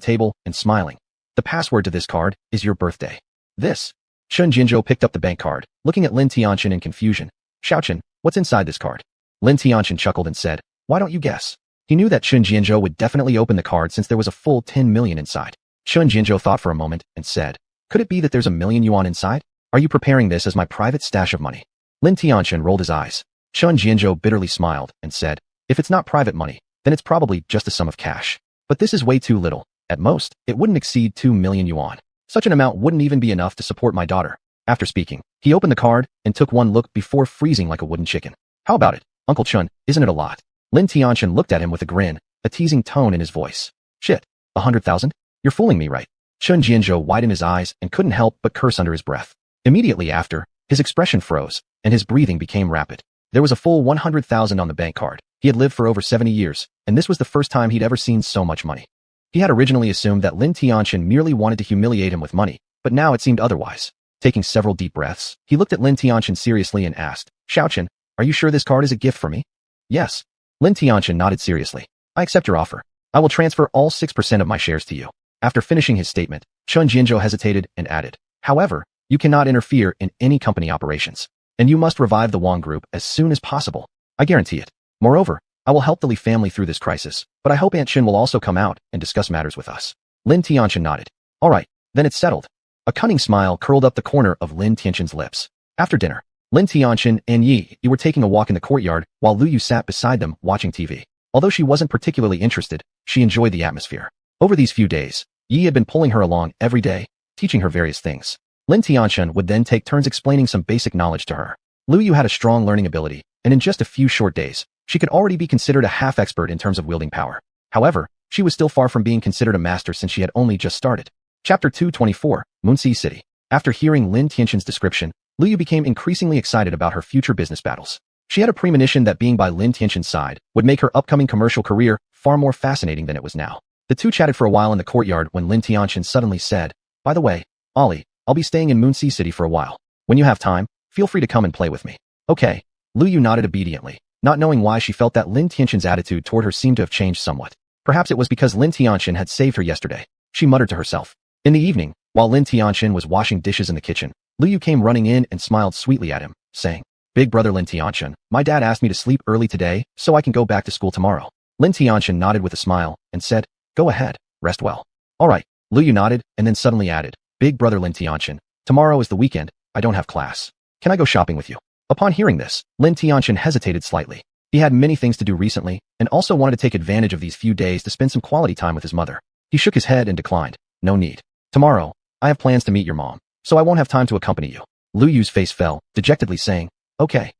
[SPEAKER 1] table and smiling. The password to this card is your birthday. This. Chun Jianzhou picked up the bank card, looking at Lin Tianchen in confusion. Xiaochen, what's inside this card? Lin Tianchen chuckled and said, why don't you guess? He knew that Chun Jianzhou would definitely open the card since there was a full 10 million inside. Chun Jianzhou thought for a moment and said, could it be that there's a million yuan inside? Are you preparing this as my private stash of money? Lin Tianchen rolled his eyes. Chun Jianzhou bitterly smiled and said, if it's not private money, then it's probably just a sum of cash. But this is way too little. At most, it wouldn't exceed 2 million yuan. Such an amount wouldn't even be enough to support my daughter. After speaking, he opened the card and took one look before freezing like a wooden chicken. How about it, Uncle Chun, isn't it a lot? Lin Tianchen looked at him with a grin, a teasing tone in his voice. Shit, 100,000? You're fooling me, right? Chun Jianzhou widened his eyes and couldn't help but curse under his breath. Immediately after, his expression froze, and his breathing became rapid. There was a full 100,000 on the bank card. He had lived for over 70 years, and this was the first time he'd ever seen so much money. He had originally assumed that Lin Tianchen merely wanted to humiliate him with money, but now it seemed otherwise. Taking several deep breaths, he looked at Lin Tianchen seriously and asked, Xiaochen, are you sure this card is a gift for me? Yes. Lin Tianchen nodded seriously. I accept your offer. I will transfer all 6% of my shares to you. After finishing his statement, Chun Jianzhou hesitated and added, however, you cannot interfere in any company operations, and you must revive the Wang Group as soon as possible. I guarantee it. Moreover, I will help the Li family through this crisis, but I hope Aunt Chin will also come out and discuss matters with us. Lin Tianchen nodded. All right, then it's settled. A cunning smile curled up the corner of Lin Tianchen's lips. After dinner, Lin Tianchen and Yi were taking a walk in the courtyard while Lu Yu sat beside them watching TV. Although she wasn't particularly interested, she enjoyed the atmosphere. Over these few days, Yi had been pulling her along every day, teaching her various things. Lin Tianchen would then take turns explaining some basic knowledge to her. Lu Yu had a strong learning ability, and in just a few short days, she could already be considered a half-expert in terms of wielding power. However, she was still far from being considered a master since she had only just started. Chapter 224, Moonxi City. After hearing Lin Tianxin's description, Liu became increasingly excited about her future business battles. She had a premonition that being by Lin Tianxin's side would make her upcoming commercial career far more fascinating than it was now. The two chatted for a while in the courtyard when Lin Tianxin suddenly said, "By the way, Ollie, I'll be staying in Moonxi City for a while. When you have time, feel free to come and play with me." "Okay." Liu nodded obediently, not knowing why she felt that Lin Tianxin's attitude toward her seemed to have changed somewhat. Perhaps it was because Lin Tianxin had saved her yesterday. She muttered to herself. In the evening, while Lin Tianxin was washing dishes in the kitchen, Liu came running in and smiled sweetly at him, saying, "Big brother Lin Tianxin, my dad asked me to sleep early today so I can go back to school tomorrow." Lin Tianxin nodded with a smile and said, "Go ahead, rest well." "All right." Liu nodded and then suddenly added, "Big brother Lin Tianxin, tomorrow is the weekend, I don't have class. Can I go shopping with you?" Upon hearing this, Lin Tianxin hesitated slightly. He had many things to do recently and also wanted to take advantage of these few days to spend some quality time with his mother. He shook his head and declined, "No need. Tomorrow, I have plans to meet your mom, so I won't have time to accompany you." Liu's face fell, dejectedly saying, "Okay."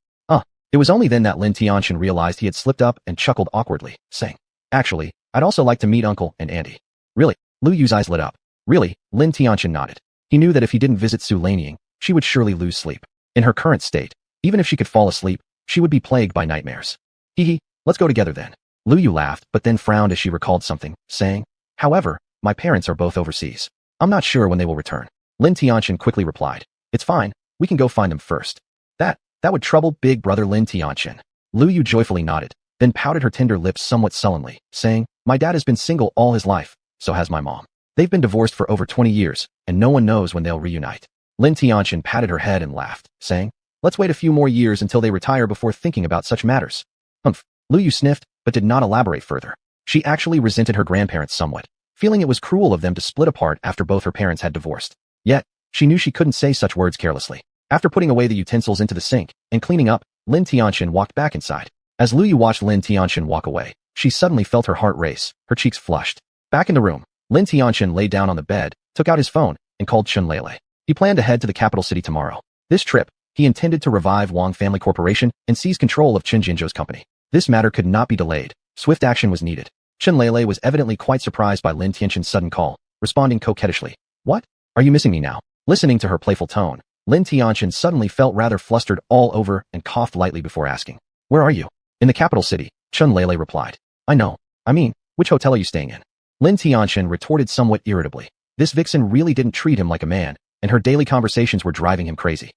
[SPEAKER 1] It was only then that Lin Tianxin realized he had slipped up and chuckled awkwardly, saying, "Actually, I'd also like to meet Uncle and Auntie." "Really?" Liu's eyes lit up. "Really?" Lin Tianxin nodded. He knew that if he didn't visit Su Lanying, she would surely lose sleep. In her current state, even if she could fall asleep, she would be plagued by nightmares. "Hee, let's go together then." Liu laughed but then frowned as she recalled something, saying, "However, my parents are both overseas. I'm not sure when they will return." Lin Tianxin quickly replied, "It's fine, we can go find them first." That would trouble big brother Lin Tianxin." Liu joyfully nodded, then pouted her tender lips somewhat sullenly, saying, "My dad has been single all his life, so has my mom. They've been divorced for over 20 years, and no one knows when they'll reunite." Lin Tianxin patted her head and laughed, saying, "Let's wait a few more years until they retire before thinking about such matters." "Humph." Liu sniffed, but did not elaborate further. She actually resented her grandparents somewhat, feeling it was cruel of them to split apart after both her parents had divorced. Yet, she knew she couldn't say such words carelessly. After putting away the utensils into the sink and cleaning up, Lin Tianxin walked back inside. As Liu watched Lin Tianxin walk away, she suddenly felt her heart race, her cheeks flushed. Back in the room, Lin Tianxin lay down on the bed, took out his phone, and called Chunlele. He planned to head to the capital city tomorrow. This trip, he intended to revive Wang Family Corporation and seize control of Chen Jinzhou's company. This matter could not be delayed. Swift action was needed. Chunlele was evidently quite surprised by Lin Tianxin's sudden call, responding coquettishly, "What? Are you missing me now?" Listening to her playful tone, Lin Tianxin suddenly felt rather flustered all over and coughed lightly before asking, "Where are you?" "In the capital city," Chunlele replied. "I know. I mean, which hotel are you staying in?" Lin Tianxin retorted somewhat irritably. This vixen really didn't treat him like a man, and her daily conversations were driving him crazy.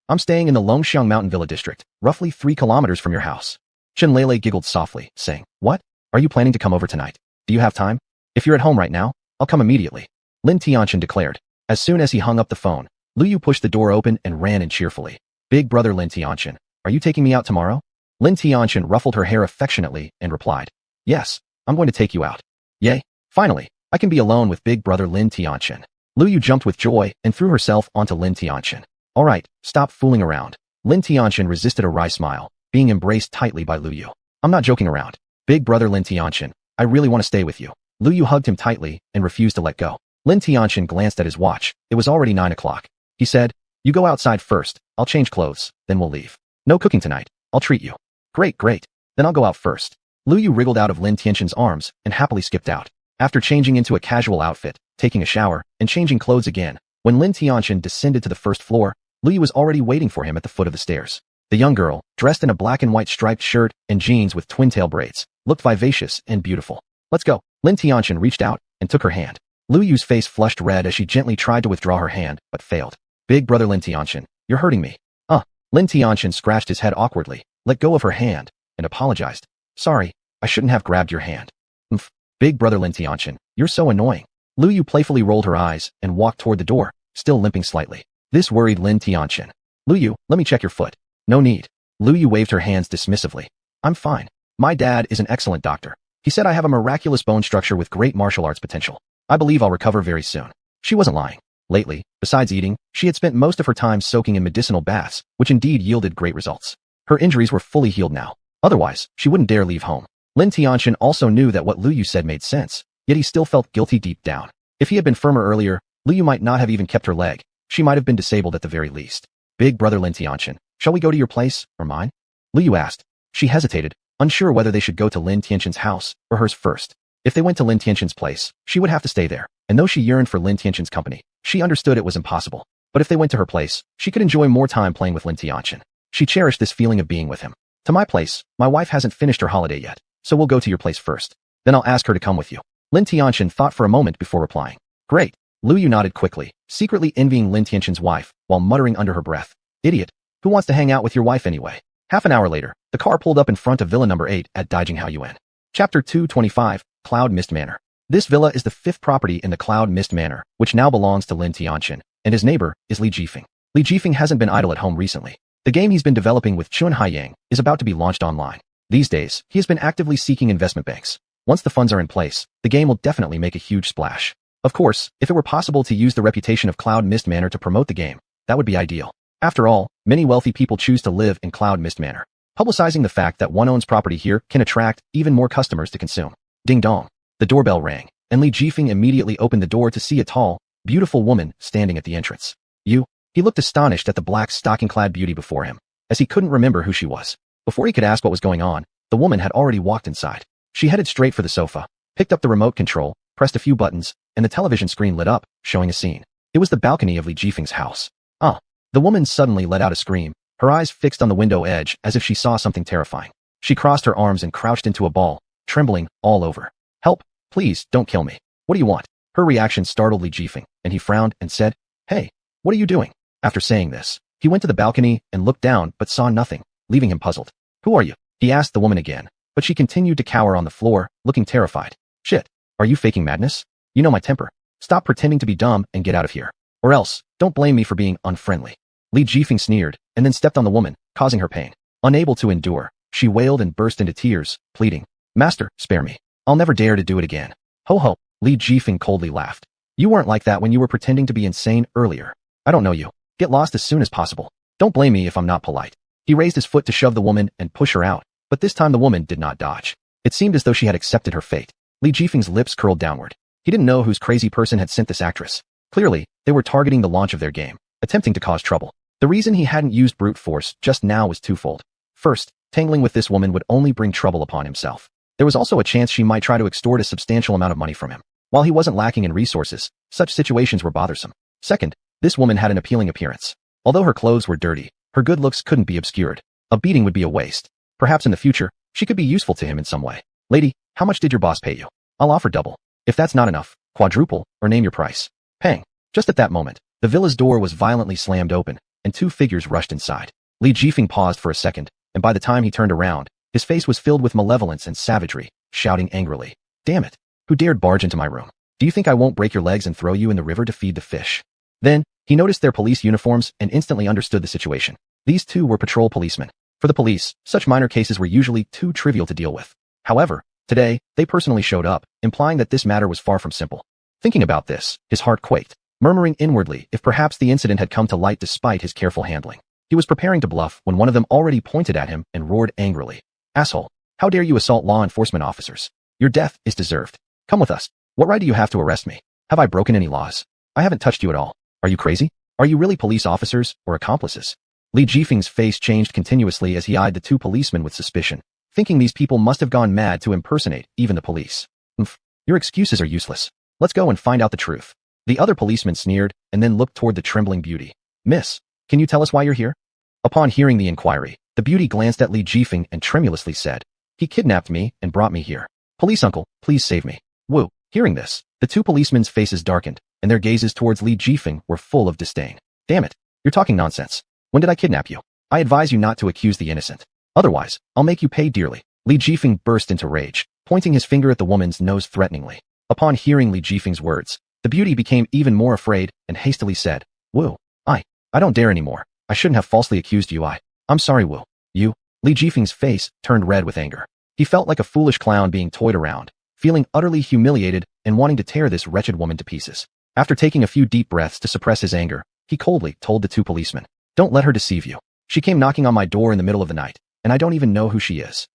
[SPEAKER 1] "I'm staying in the Longxiang Mountain Villa district, roughly 3 kilometers from your house." Chunlele giggled softly, saying, "What? Are you planning to come over tonight? Do you have time? If you're at home right now, I'll come immediately," Lin Tianxin declared. As soon as he hung up the phone, Liu pushed the door open and ran in cheerfully. "Big brother Lin Tianxin, are you taking me out tomorrow?" Lin Tianxin ruffled her hair affectionately and replied, "Yes, I'm going to take you out." "Yay, finally, I can be alone with big brother Lin Tianxin." Liu jumped with joy and threw herself onto Lin Tianxin. "All right, stop fooling around." Lin Tianxin resisted a wry smile, being embraced tightly by Liu. "I'm not joking around. Big brother Lin Tianxin, I really want to stay with you." Liu hugged him tightly and refused to let go. Lin Tianxin glanced at his watch. It was already 9 o'clock. He said, "You go outside first, I'll change clothes, then we'll leave. No cooking tonight, I'll treat you." Great, then I'll go out first." Liu wriggled out of Lin Tianxin's arms and happily skipped out. After changing into a casual outfit, taking a shower, and changing clothes again, when Lin Tianxin descended to the first floor, Liu was already waiting for him at the foot of the stairs. The young girl, dressed in a black and white striped shirt and jeans with twin-tail braids, looked vivacious and beautiful. "Let's go." Lin Tianxin reached out and took her hand. Liu's face flushed red as she gently tried to withdraw her hand, but failed. "Big brother Lin Tianxin, you're hurting me." Lin Tianxin scratched his head awkwardly, let go of her hand, and apologized. "Sorry, I shouldn't have grabbed your hand." Big brother Lin Tianxin, you're so annoying." Liu playfully rolled her eyes and walked toward the door, still limping slightly. This worried Lin Tianxin. "Liu, let me check your foot." "No need." Liu waved her hands dismissively. "I'm fine. My dad is an excellent doctor. He said I have a miraculous bone structure with great martial arts potential. I believe I'll recover very soon." She wasn't lying. Lately, besides eating, she had spent most of her time soaking in medicinal baths, which indeed yielded great results. Her injuries were fully healed now. Otherwise, she wouldn't dare leave home. Lin Tianxin also knew that what Liu said made sense, yet he still felt guilty deep down. If he had been firmer earlier, Liu might not have even kept her leg. She might have been disabled at the very least. "Big brother Lin Tianxin, shall we go to your place, or mine?" Liu asked. She hesitated, unsure whether they should go to Lin Tianxin's house or hers first. If they went to Lin Tianxin's place, she would have to stay there. and though she yearned for Lin Tianqin's company, she understood it was impossible. But if they went to her place, she could enjoy more time playing with Lin Tianqin. She cherished this feeling of being with him. To my place, my wife hasn't finished her holiday yet, so we'll go to your place first. Then I'll ask her to come with you. Lin Tianqin thought for a moment before replying. Great. Lu Yu nodded quickly, secretly envying Lin Tianqin's wife, while muttering under her breath. Idiot. Who wants to hang out with your wife anyway? Half an hour later, the car pulled up in front of Villa number 8 at Daijinghao. Chapter 225, Cloud Mist Manor. This villa is the 5th property in the Cloud Mist Manor, which now belongs to Lin Tianqin, and his neighbor is Li Jifeng. Li Jifeng hasn't been idle at home recently. The game he's been developing with xuanhuan is about to be launched online. These days, he has been actively seeking investment banks. Once the funds are in place, the game will definitely make a huge splash. Of course, if it were possible to use the reputation of Cloud Mist Manor to promote the game, that would be ideal. After all, many wealthy people choose to live in Cloud Mist Manor. Publicizing the fact that one owns property here can attract even more customers to consume. Ding dong. The doorbell rang, and Li Jifeng immediately opened the door to see a tall, beautiful woman standing at the entrance. You? He looked astonished at the black stocking-clad beauty before him, as he couldn't remember who she was. Before he could ask what was going on, the woman had already walked inside. She headed straight for the sofa, picked up the remote control, pressed a few buttons, and the television screen lit up, showing a scene. It was the balcony of Li Jifeng's house. Ah! The woman suddenly let out a scream, her eyes fixed on the window edge as if she saw something terrifying. She crossed her arms and crouched into a ball, trembling all over. Help! Please, don't kill me. What do you want? Her reaction startled Li Jifeng, and he frowned and said, Hey, what are you doing? After saying this, he went to the balcony and looked down but saw nothing, leaving him puzzled. Who are you? He asked the woman again, but she continued to cower on the floor, looking terrified. Shit. Are you faking madness? You know my temper. Stop pretending to be dumb and get out of here. Or else, don't blame me for being unfriendly. Li Jifeng sneered, and then stepped on the woman, causing her pain. Unable to endure, she wailed and burst into tears, pleading. Master, spare me. I'll never dare to do it again. Ho ho, Li Jifeng coldly laughed. You weren't like that when you were pretending to be insane earlier. I don't know you. Get lost as soon as possible. Don't blame me if I'm not polite. He raised his foot to shove the woman and push her out, but this time the woman did not dodge. It seemed as though she had accepted her fate. Li Jifeng's lips curled downward. He didn't know whose crazy person had sent this actress. Clearly, they were targeting the launch of their game, attempting to cause trouble. The reason he hadn't used brute force just now was twofold. First, tangling with this woman would only bring trouble upon himself. There was also a chance she might try to extort a substantial amount of money from him. While he wasn't lacking in resources, such situations were bothersome. Second, this woman had an appealing appearance. Although her clothes were dirty, her good looks couldn't be obscured. A beating would be a waste. Perhaps in the future, she could be useful to him in some way. Lady, how much did your boss pay you? I'll offer double. If that's not enough, quadruple, or name your price. Pang. Just at that moment, the villa's door was violently slammed open, and 2 figures rushed inside. Li Jifeng paused for a second, and by the time he turned around, his face was filled with malevolence and savagery, shouting angrily. Damn it. Who dared barge into my room? Do you think I won't break your legs and throw you in the river to feed the fish? Then, he noticed their police uniforms and instantly understood the situation. These 2 were patrol policemen. For the police, such minor cases were usually too trivial to deal with. However, today, they personally showed up, implying that this matter was far from simple. Thinking about this, his heart quaked, murmuring inwardly if perhaps the incident had come to light despite his careful handling. He was preparing to bluff when one of them already pointed at him and roared angrily. Asshole! How dare you assault law enforcement officers? Your death is deserved. Come with us. What right do you have to arrest me? Have I broken any laws? I haven't touched you at all. Are you crazy? Are you really police officers or accomplices? Li Jifeng's face changed continuously as he eyed the 2 policemen with suspicion, thinking these people must have gone mad to impersonate even the police. Your excuses are useless. Let's go and find out the truth. The other policeman sneered and then looked toward the trembling beauty. Miss, can you tell us why you're here? Upon hearing the inquiry, the beauty glanced at Li Jifeng and tremulously said, He kidnapped me and brought me here. Police uncle, please save me. Woo. Hearing this, the 2 policemen's faces darkened, and their gazes towards Li Jifeng were full of disdain. Damn it. You're talking nonsense. When did I kidnap you? I advise you not to accuse the innocent. Otherwise, I'll make you pay dearly. Li Jifeng burst into rage, pointing his finger at the woman's nose threateningly. Upon hearing Li Jifeng's words, the beauty became even more afraid and hastily said, Woo. I don't dare anymore. I shouldn't have falsely accused you. I'm sorry, Woo. You? Li Jifeng's face turned red with anger. He felt like a foolish clown being toyed around, feeling utterly humiliated and wanting to tear this wretched woman to pieces. After taking a few deep breaths to suppress his anger, he coldly told the 2 policemen, Don't let her deceive you. She came knocking on my door in the middle of the night, and I don't even know who she is.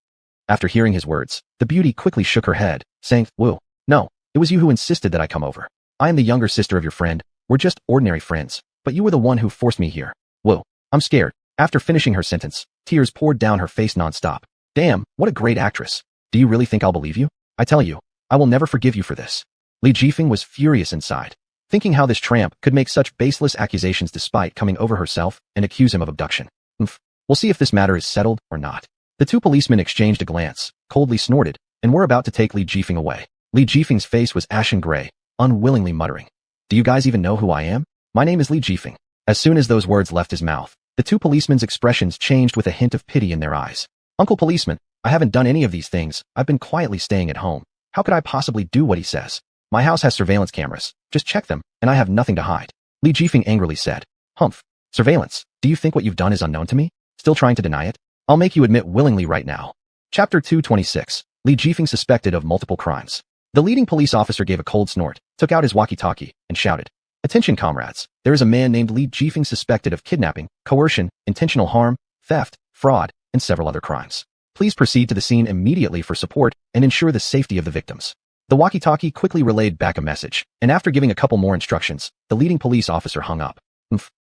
[SPEAKER 1] After hearing his words, the beauty quickly shook her head, saying, Woo. No, it was you who insisted that I come over. I am the younger sister of your friend. We're just ordinary friends, but you were the one who forced me here. Woo. I'm scared. After finishing her sentence, tears poured down her face nonstop. Damn, what a great actress. Do you really think I'll believe you? I tell you, I will never forgive you for this. Li Jifeng was furious inside, thinking how this tramp could make such baseless accusations despite coming over herself and accuse him of abduction. We'll see if this matter is settled or not. The two policemen exchanged a glance, coldly snorted, and were about to take Li Jifeng away. Li Jifeng's face was ashen gray, unwillingly muttering, "Do you guys even know who I am? My name is Li Jifeng." As soon as those words left his mouth, the two policemen's expressions changed with a hint of pity in their eyes. "Uncle Policeman, I haven't done any of these things. I've been quietly staying at home. How could I possibly do what he says? My house has surveillance cameras. Just check them, and I have nothing to hide." Li Jifeng angrily said. "Humph. Surveillance? Do you think what you've done is unknown to me? Still trying to deny it? I'll make you admit willingly right now." Chapter 226. Li Jifeng suspected of multiple crimes. The leading police officer gave a cold snort, took out his walkie-talkie, and shouted, "Attention, comrades. There is a man named Li Jifeng suspected of kidnapping, coercion, intentional harm, theft, fraud, and several other crimes. Please proceed to the scene immediately for support and ensure the safety of the victims." The walkie-talkie quickly relayed back a message, and after giving a couple more instructions, the leading police officer hung up.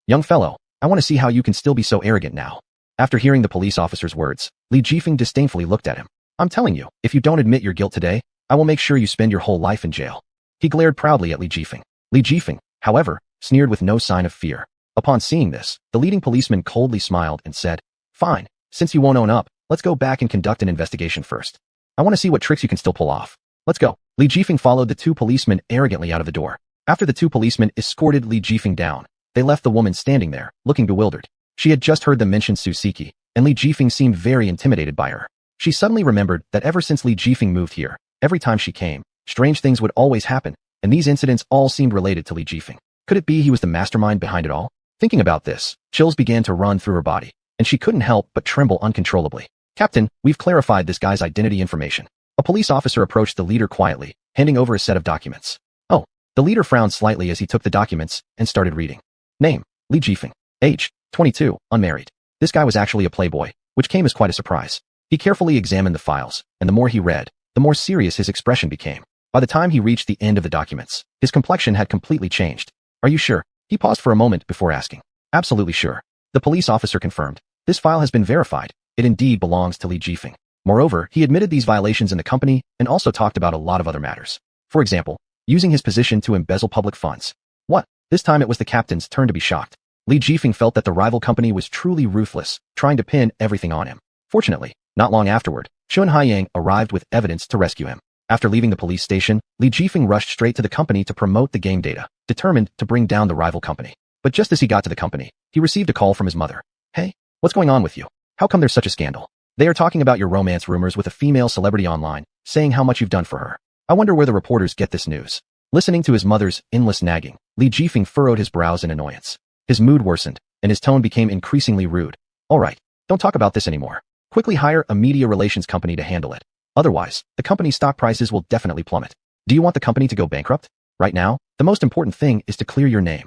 [SPEAKER 1] "Young fellow, I want to see how you can still be so arrogant now." After hearing the police officer's words, Li Jifeng disdainfully looked at him. "I'm telling you, if you don't admit your guilt today, I will make sure you spend your whole life in jail." He glared proudly at Li Jifeng. Li Jifeng, however, sneered with no sign of fear. Upon seeing this, the leading policeman coldly smiled and said, "Fine, since you won't own up, let's go back and conduct an investigation first. I want to see what tricks you can still pull off. Let's go." Li Jifeng followed the two policemen arrogantly out of the door. After the two policemen escorted Li Jifeng down, they left the woman standing there, looking bewildered. She had just heard them mention Susiki, and Li Jifeng seemed very intimidated by her. She suddenly remembered that ever since Li Jifeng moved here, every time she came, strange things would always happen, and these incidents all seemed related to Li Jifeng. Could it be he was the mastermind behind it all? Thinking about this, chills began to run through her body, and she couldn't help but tremble uncontrollably. "Captain, we've clarified this guy's identity information." A police officer approached the leader quietly, handing over a set of documents. "Oh." The leader frowned slightly as he took the documents and started reading. Name, Li Jifeng. Age, 22, unmarried. This guy was actually a playboy, which came as quite a surprise. He carefully examined the files, and the more he read, the more serious his expression became. By the time he reached the end of the documents, his complexion had completely changed. "Are you sure?" He paused for a moment before asking. "Absolutely sure." The police officer confirmed. "This file has been verified. It indeed belongs to Li Jifeng." Moreover, he admitted these violations in the company and also talked about a lot of other matters. For example, using his position to embezzle public funds. What? This time it was the captain's turn to be shocked. Li Jifeng felt that the rival company was truly ruthless, trying to pin everything on him. Fortunately, not long afterward, Xuanhuan arrived with evidence to rescue him. After leaving the police station, Li Jifeng rushed straight to the company to promote the game data, determined to bring down the rival company. But just as he got to the company, he received a call from his mother. "Hey, what's going on with you? How come there's such a scandal? They are talking about your romance rumors with a female celebrity online, saying how much you've done for her. I wonder where the reporters get this news." Listening to his mother's endless nagging, Li Jifeng furrowed his brows in annoyance. His mood worsened, and his tone became increasingly rude. "All right, don't talk about this anymore. Quickly hire a media relations company to handle it. Otherwise, the company's stock prices will definitely plummet. Do you want the company to go bankrupt? Right now, the most important thing is to clear your name."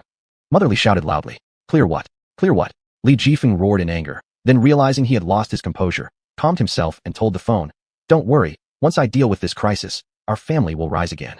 [SPEAKER 1] Motherly shouted loudly. "Clear what? Clear what?" Li Jifeng roared in anger, then realizing he had lost his composure, calmed himself and told the phone, "Don't worry, once I deal with this crisis, our family will rise again."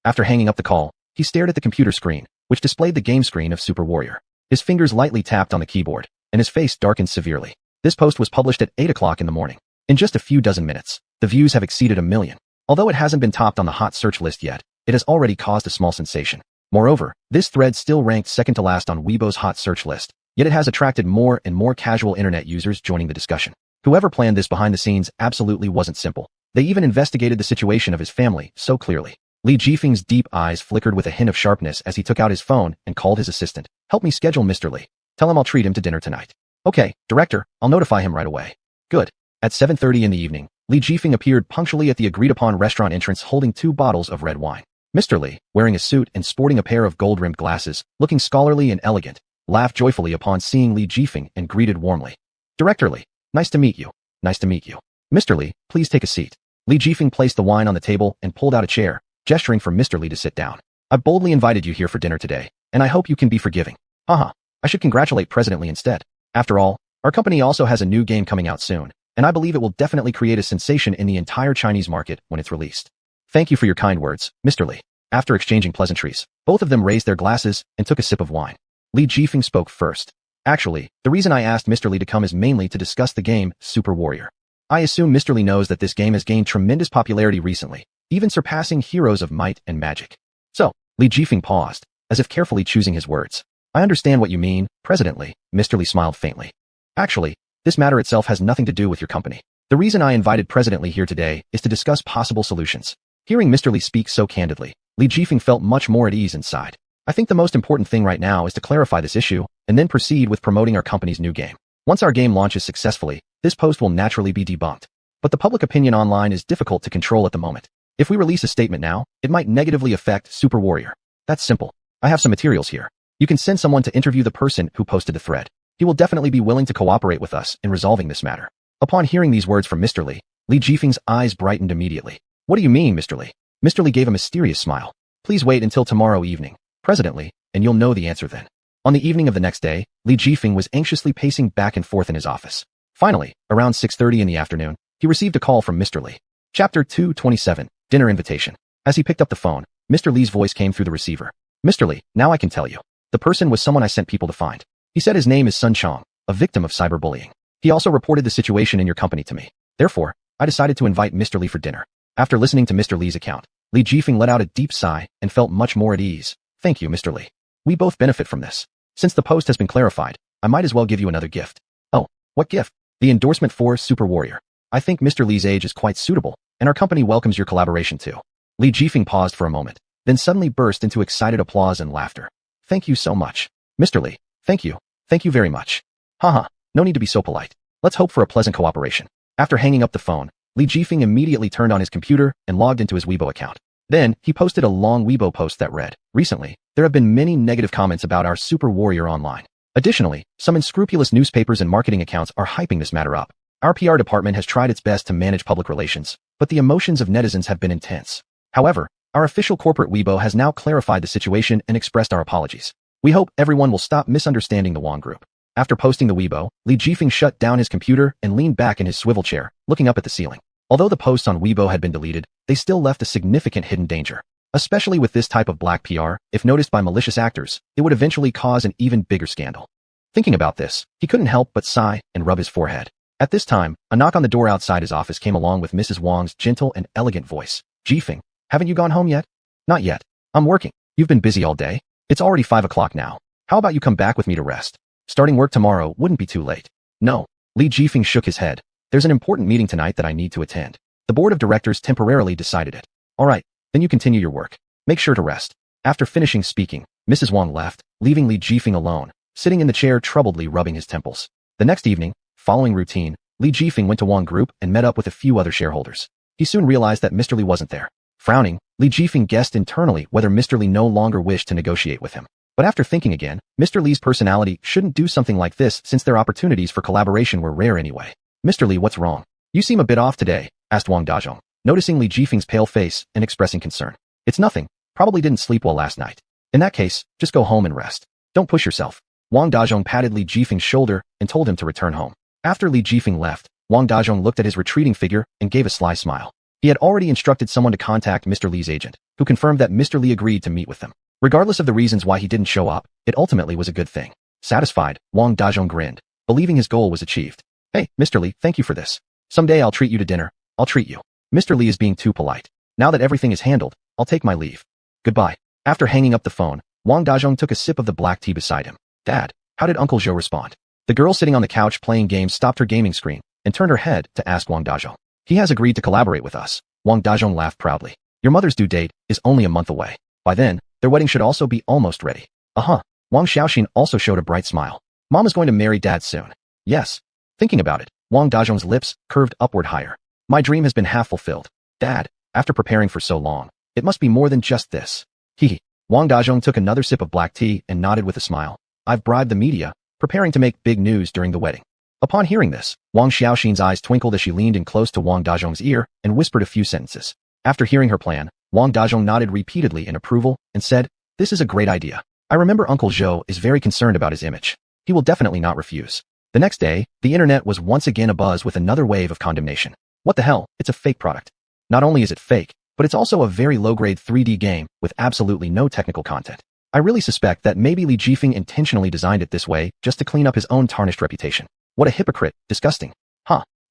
[SPEAKER 1] After hanging up the call, he stared at the computer screen, which displayed the game screen of Super Warrior. His fingers lightly tapped on the keyboard, and his face darkened severely. This post was published at 8 o'clock in the morning. In just a few dozen minutes, the views have exceeded 1 million. Although it hasn't been topped on the hot search list yet, it has already caused a small sensation. Moreover, this thread still ranked second to last on Weibo's hot search list, yet it has attracted more and more casual internet users joining the discussion. Whoever planned this behind the scenes absolutely wasn't simple. They even investigated the situation of his family so clearly. Li Jifeng's deep eyes flickered with a hint of sharpness as he took out his phone and called his assistant. "Help me schedule Mr. Li. Tell him I'll treat him to dinner tonight." "Okay, director, I'll notify him right away." "Good." At 7:30 in the evening, Li Jifeng appeared punctually at the agreed-upon restaurant entrance holding 2 bottles of red wine. Mr. Li, wearing a suit and sporting a pair of gold-rimmed glasses, looking scholarly and elegant, laughed joyfully upon seeing Li Jifeng and greeted warmly. "Director Li, nice to meet you. Nice to meet you. Mr. Li, please take a seat." Li Jifeng placed the wine on the table and pulled out a chair, gesturing for Mr. Li to sit down. "I boldly invited you here for dinner today, and I hope you can be forgiving." "Haha, I should congratulate President Li instead. After all, our company also has a new game coming out soon, and I believe it will definitely create a sensation in the entire Chinese market when it's released." "Thank you for your kind words, Mr. Li." After exchanging pleasantries, both of them raised their glasses and took a sip of wine. Li Jifeng spoke first. "Actually, the reason I asked Mr. Li to come is mainly to discuss the game Super Warrior. I assume Mr. Li knows that this game has gained tremendous popularity recently, even surpassing heroes of might and magic. So, Li Jifeng paused, as if carefully choosing his words. I understand what you mean, President Li, Mr. Li smiled faintly. Actually, this matter itself has nothing to do with your company. The reason I invited President Li here today is to discuss possible solutions. Hearing Mr. Li speak so candidly, Li Jifeng felt much more at ease inside. I think the most important thing right now is to clarify this issue, and then proceed with promoting our company's new game. Once our game launches successfully, this post will naturally be debunked. But the public opinion online is difficult to control at the moment. If we release a statement now, it might negatively affect Super Warrior. That's simple. I have some materials here. You can send someone to interview the person who posted the thread. He will definitely be willing to cooperate with us in resolving this matter. Upon hearing these words from Mr. Li, Li Jifeng's eyes brightened immediately. What do you mean, Mr. Li? Mr. Li gave a mysterious smile. Please wait until tomorrow evening, President Li, and you'll know the answer then. On the evening of the next day, Li Jifeng was anxiously pacing back and forth in his office. Finally, around 6:30 in the afternoon, he received a call from Mr. Li. Chapter 227, Dinner Invitation. As he picked up the phone, Mr. Li's voice came through the receiver. Mr. Li, now I can tell you. The person was someone I sent people to find. He said his name is Sun Chong, a victim of cyberbullying. He also reported the situation in your company to me. Therefore, I decided to invite Mr. Li for dinner. After listening to Mr. Li's account, Li Jifeng let out a deep sigh and felt much more at ease. Thank you, Mr. Li. We both benefit from this. Since the post has been clarified, I might as well give you another gift. Oh, what gift? The endorsement for Super Warrior. I think Mr. Li's age is quite suitable, and our company welcomes your collaboration too. Li Jifeng paused for a moment, then suddenly burst into excited applause and laughter. Thank you so much. Mr. Li, thank you. Thank you very much. Haha, no need to be so polite. Let's hope for a pleasant cooperation. After hanging up the phone, Li Jifeng immediately turned on his computer and logged into his Weibo account. Then, he posted a long Weibo post that read, recently, there have been many negative comments about our Super Warrior online. Additionally, some unscrupulous newspapers and marketing accounts are hyping this matter up. Our PR department has tried its best to manage public relations, but the emotions of netizens have been intense. However, our official corporate Weibo has now clarified the situation and expressed our apologies. We hope everyone will stop misunderstanding the Wang Group. After posting the Weibo, Li Jifeng shut down his computer and leaned back in his swivel chair, looking up at the ceiling. Although the posts on Weibo had been deleted, they still left a significant hidden danger. Especially with this type of black PR, if noticed by malicious actors, it would eventually cause an even bigger scandal. Thinking about this, he couldn't help but sigh and rub his forehead. At this time, a knock on the door outside his office came along with Mrs. Wang's gentle and elegant voice. Jifeng, haven't you gone home yet? Not yet. I'm working. You've been busy all day. It's already 5 o'clock now. How about you come back with me to rest? Starting work tomorrow wouldn't be too late. No. Li Jifeng shook his head. There's an important meeting tonight that I need to attend. The board of directors temporarily decided it. All right, then you continue your work. Make sure to rest. After finishing speaking, Mrs. Wang left, leaving Li Jifeng alone, sitting in the chair troubledly rubbing his temples. The next evening, following routine, Li Jifeng went to Wang Group and met up with a few other shareholders. He soon realized that Mr. Li wasn't there. Frowning, Li Jifeng guessed internally whether Mr. Li no longer wished to negotiate with him. But after thinking again, Mr. Li's personality shouldn't do something like this since their opportunities for collaboration were rare anyway. Mr. Li, what's wrong? You seem a bit off today, asked Wang Dazhong, noticing Li Jifeng's pale face and expressing concern. It's nothing. Probably didn't sleep well last night. In that case, just go home and rest. Don't push yourself. Wang Dazhong patted Li Jifeng's shoulder and told him to return home. After Li Jifeng left, Wang Dazhong looked at his retreating figure and gave a sly smile. He had already instructed someone to contact Mr. Li's agent, who confirmed that Mr. Li agreed to meet with them. Regardless of the reasons why he didn't show up, it ultimately was a good thing. Satisfied, Wang Dazhong grinned, believing his goal was achieved. Hey, Mr. Li, thank you for this. Someday I'll treat you to dinner. I'll treat you. Mr. Li is being too polite. Now that everything is handled, I'll take my leave. Goodbye. After hanging up the phone, Wang Dazhong took a sip of the black tea beside him. Dad, how did Uncle Zhou respond? The girl sitting on the couch playing games stopped her gaming screen and turned her head to ask Wang Dazhong. He has agreed to collaborate with us. Wang Dazhong laughed proudly. Your mother's due date is only a month away. By then, their wedding should also be almost ready. Wang Xiaoxin also showed a bright smile. Mom is going to marry Dad soon. Yes. Thinking about it, Wang Dazhong's lips curved upward higher. My dream has been half fulfilled. Dad, after preparing for so long, it must be more than just this. Hee. Wang Dazhong took another sip of black tea and nodded with a smile. I've bribed the media, preparing to make big news during the wedding. Upon hearing this, Wang Xiaoxin's eyes twinkled as she leaned in close to Wang Dazhong's ear and whispered a few sentences. After hearing her plan, Wang Dazhong nodded repeatedly in approval and said, this is a great idea. I remember Uncle Zhou is very concerned about his image. He will definitely not refuse. The next day, the internet was once again abuzz with another wave of condemnation. What the hell, it's a fake product. Not only is it fake, but it's also a very low-grade 3D game with absolutely no technical content. I really suspect that maybe Li Jifeng intentionally designed it this way just to clean up his own tarnished reputation. What a hypocrite, disgusting.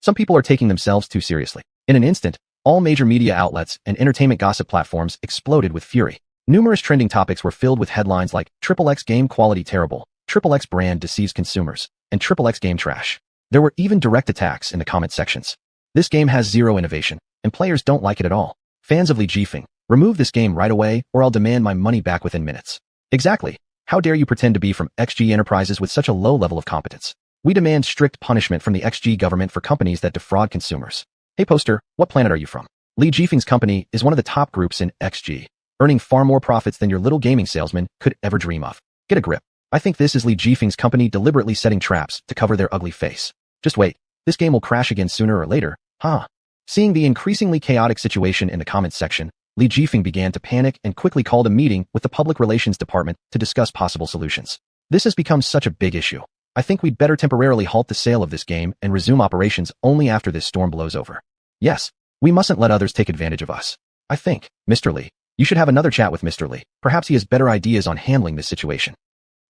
[SPEAKER 1] Some people are taking themselves too seriously. In an instant, All major media outlets and entertainment gossip platforms exploded with fury. Numerous trending topics were filled with headlines like XXX game quality terrible, XXX brand deceives consumers, and XXX game trash. There were even direct attacks in the comment sections. This game has zero innovation, and players don't like it at all. Fans of Li Jifeng, remove this game right away or I'll demand my money back within minutes. Exactly. How dare you pretend to be from XG Enterprises with such a low level of competence? We demand strict punishment from the XG government for companies that defraud consumers. Hey poster, what planet are you from? Li Jifeng's company is one of the top groups in XG, earning far more profits than your little gaming salesman could ever dream of. Get a grip. I think this is Li Jifeng's company deliberately setting traps to cover their ugly face. Just wait. This game will crash again sooner or later, huh? Seeing the increasingly chaotic situation in the comments section, Li Jifeng began to panic and quickly called a meeting with the public relations department to discuss possible solutions. This has become such a big issue. I think we'd better temporarily halt the sale of this game and resume operations only after this storm blows over. Yes, we mustn't let others take advantage of us. I think, Mr. Li, you should have another chat with Mr. Li. Perhaps he has better ideas on handling this situation.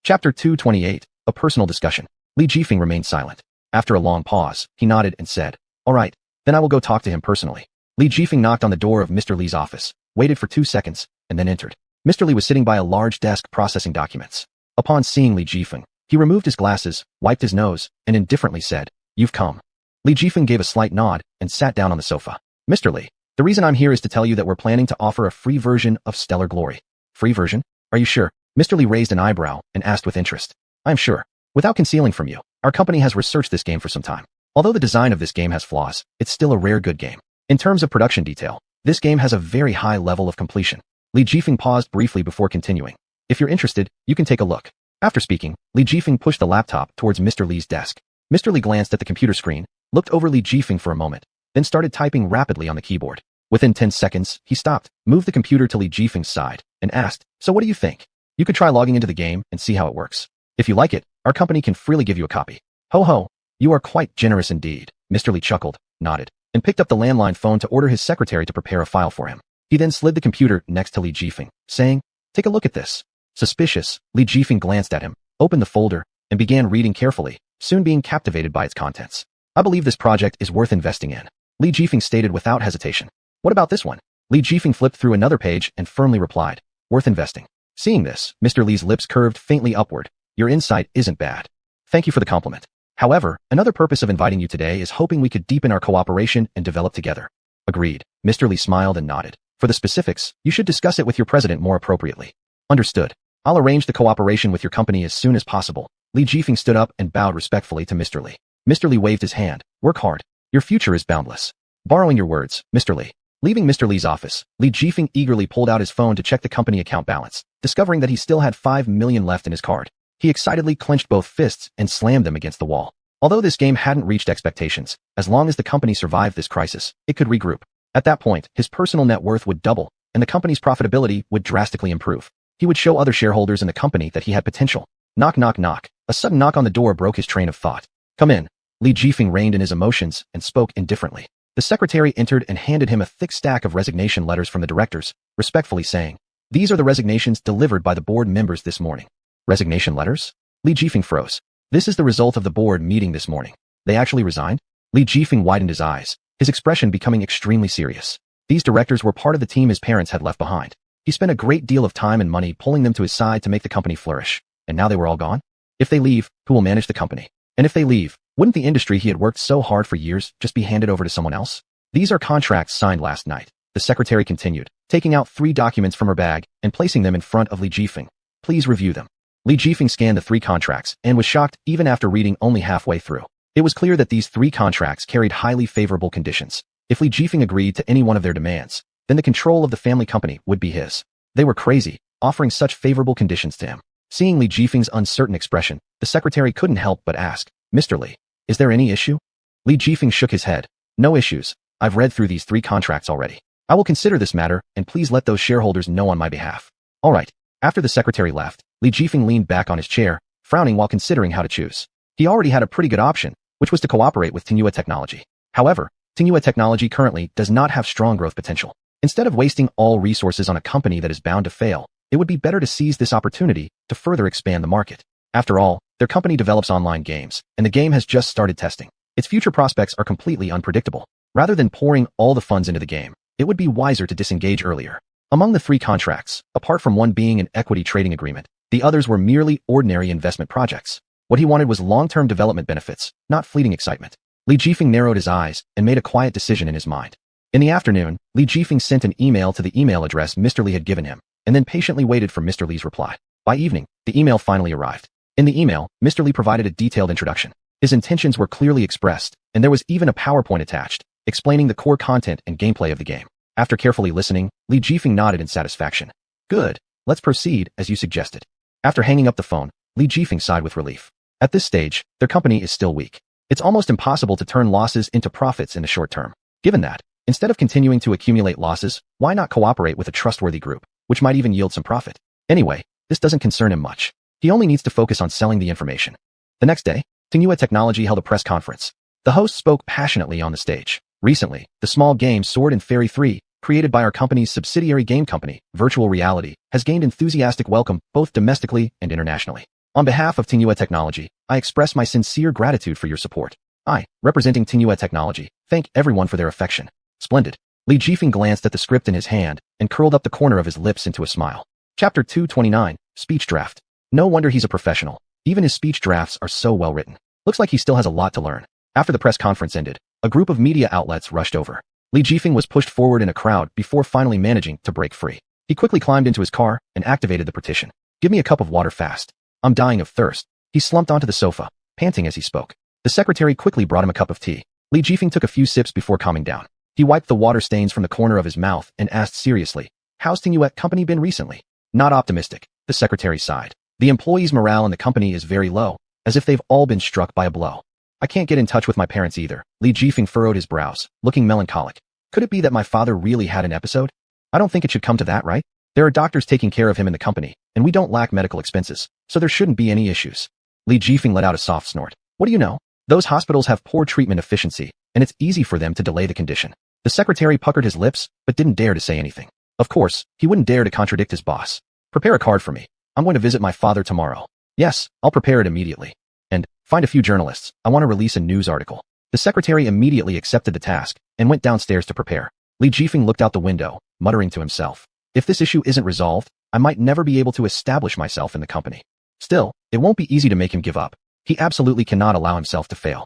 [SPEAKER 1] Chapter 228, A Personal Discussion. Li Jifeng remained silent. After a long pause, he nodded and said, "All right, then I will go talk to him personally." Li Jifeng knocked on the door of Mr. Li's office, waited for 2 seconds, and then entered. Mr. Li was sitting by a large desk processing documents. Upon seeing Li Jifeng, he removed his glasses, wiped his nose, and indifferently said, "You've come." Li Jifeng gave a slight nod and sat down on the sofa. "Mr. Li, the reason I'm here is to tell you that we're planning to offer a free version of Stellar Glory." "Free version? Are you sure?" Mr. Li raised an eyebrow and asked with interest. "I'm sure. Without concealing from you, our company has researched this game for some time. Although the design of this game has flaws, it's still a rare good game. In terms of production detail, this game has a very high level of completion." Li Jifeng paused briefly before continuing. "If you're interested, you can take a look." After speaking, Li Jifeng pushed the laptop towards Mr. Li's desk. Mr. Li glanced at the computer screen, looked over Li Jifeng for a moment, then started typing rapidly on the keyboard. Within 10 seconds, he stopped, moved the computer to Li Jifeng's side, and asked, "So what do you think? You could try logging into the game and see how it works. If you like it, our company can freely give you a copy." "Ho ho, you are quite generous indeed." Mr. Li chuckled, nodded, and picked up the landline phone to order his secretary to prepare a file for him. He then slid the computer next to Li Jifeng, saying, "Take a look at this." Suspicious, Li Jifeng glanced at him, opened the folder, and began reading carefully, soon being captivated by its contents. "I believe this project is worth investing in," Li Jifeng stated without hesitation. "What about this one?" Li Jifeng flipped through another page and firmly replied, "Worth investing." Seeing this, Mr. Li's lips curved faintly upward. "Your insight isn't bad. Thank you for the compliment. However, another purpose of inviting you today is hoping we could deepen our cooperation and develop together." "Agreed." Mr. Li smiled and nodded. "For the specifics, you should discuss it with your president more appropriately." "Understood. I'll arrange the cooperation with your company as soon as possible." Li Jifeng stood up and bowed respectfully to Mr. Li. Mr. Li waved his hand. "Work hard. Your future is boundless." Borrowing your words, Mr. Li. Leaving Mr. Li's office, Li Jifeng eagerly pulled out his phone to check the company account balance, discovering that he still had 5 million left in his card. He excitedly clenched both fists and slammed them against the wall. Although this game hadn't reached expectations, as long as the company survived this crisis, it could regroup. At that point, his personal net worth would double, and the company's profitability would drastically improve. He would show other shareholders in the company that he had potential. Knock knock knock. A sudden knock on the door broke his train of thought. "Come in." Li Jifeng reined in his emotions and spoke indifferently. The secretary entered and handed him a thick stack of resignation letters from the directors, respectfully saying, "These are the resignations delivered by the board members this morning." "Resignation letters?" Li Jifeng froze. "This is the result of the board meeting this morning. They actually resigned?" Li Jifeng widened his eyes, his expression becoming extremely serious. These directors were part of the team his parents had left behind. He spent a great deal of time and money pulling them to his side to make the company flourish, and now they were all gone? If they leave, who will manage the company? And if they leave, wouldn't the industry he had worked so hard for years just be handed over to someone else? "These are contracts signed last night," the secretary continued, taking out 3 documents from her bag and placing them in front of Li Jifeng. "Please review them." Li Jifeng scanned the 3 contracts and was shocked even after reading only halfway through. It was clear that these 3 contracts carried highly favorable conditions. If Li Jifeng agreed to any one of their demands, then the control of the family company would be his. They were crazy, offering such favorable conditions to him. Seeing Li Jifeng's uncertain expression, the secretary couldn't help but ask, "Mr. Li, is there any issue?" Li Jifeng shook his head. "No issues. I've read through these 3 contracts already. I will consider this matter, and please let those shareholders know on my behalf." "All right." After the secretary left, Li Jifeng leaned back on his chair, frowning while considering how to choose. He already had a pretty good option, which was to cooperate with Tingyue Technology. However, Tingyue Technology currently does not have strong growth potential. Instead of wasting all resources on a company that is bound to fail, it would be better to seize this opportunity to further expand the market. After all, their company develops online games, and the game has just started testing. Its future prospects are completely unpredictable. Rather than pouring all the funds into the game, it would be wiser to disengage earlier. Among the 3 contracts, apart from one being an equity trading agreement, the others were merely ordinary investment projects. What he wanted was long-term development benefits, not fleeting excitement. Li Jifeng narrowed his eyes and made a quiet decision in his mind. In the afternoon, Li Jifeng sent an email to the email address Mr. Li had given him, and then patiently waited for Mr. Li's reply. By evening, the email finally arrived. In the email, Mr. Li provided a detailed introduction. His intentions were clearly expressed, and there was even a PowerPoint attached, explaining the core content and gameplay of the game. After carefully listening, Li Jifeng nodded in satisfaction. Good, let's proceed as you suggested. After hanging up the phone, Li Jifeng sighed with relief. At this stage, their company is still weak. It's almost impossible to turn losses into profits in the short term. Given that, instead of continuing to accumulate losses, why not cooperate with a trustworthy group, which might even yield some profit? Anyway, this doesn't concern him much. He only needs to focus on selling the information. The next day, Tingyue Technology held a press conference. The host spoke passionately on the stage. Recently, the small game Sword and Fairy 3, created by our company's subsidiary game company, Virtual Reality, has gained enthusiastic welcome both domestically and internationally. On behalf of Tingyue Technology, I express my sincere gratitude for your support. I, representing Tingyue Technology, thank everyone for their affection. Splendid. Li Jifeng glanced at the script in his hand and curled up the corner of his lips into a smile. Chapter 229, Speech Draft. No wonder he's a professional. Even his speech drafts are so well written. Looks like he still has a lot to learn. After the press conference ended, a group of media outlets rushed over. Li Jifeng was pushed forward in a crowd before finally managing to break free. He quickly climbed into his car and activated the partition. Give me a cup of water fast. I'm dying of thirst. He slumped onto the sofa, panting as he spoke. The secretary quickly brought him a cup of tea. Li Jifeng took a few sips before calming down. He wiped the water stains from the corner of his mouth and asked seriously, how's Tingyue company been recently? Not optimistic, the secretary sighed. The employees' morale in the company is very low, as if they've all been struck by a blow. I can't get in touch with my parents either. Li Jifeng furrowed his brows, looking melancholic. Could it be that my father really had an episode? I don't think it should come to that, right? There are doctors taking care of him in the company, and we don't lack medical expenses, so there shouldn't be any issues. Li Jifeng let out a soft snort. What do you know? Those hospitals have poor treatment efficiency, and it's easy for them to delay the condition. The secretary puckered his lips, but didn't dare to say anything. Of course, he wouldn't dare to contradict his boss. Prepare a card for me. I'm going to visit my father tomorrow. Yes, I'll prepare it immediately. And, find a few journalists. I want to release a news article. The secretary immediately accepted the task and went downstairs to prepare. Li Jifeng looked out the window, muttering to himself. If this issue isn't resolved, I might never be able to establish myself in the company. Still, it won't be easy to make him give up. He absolutely cannot allow himself to fail.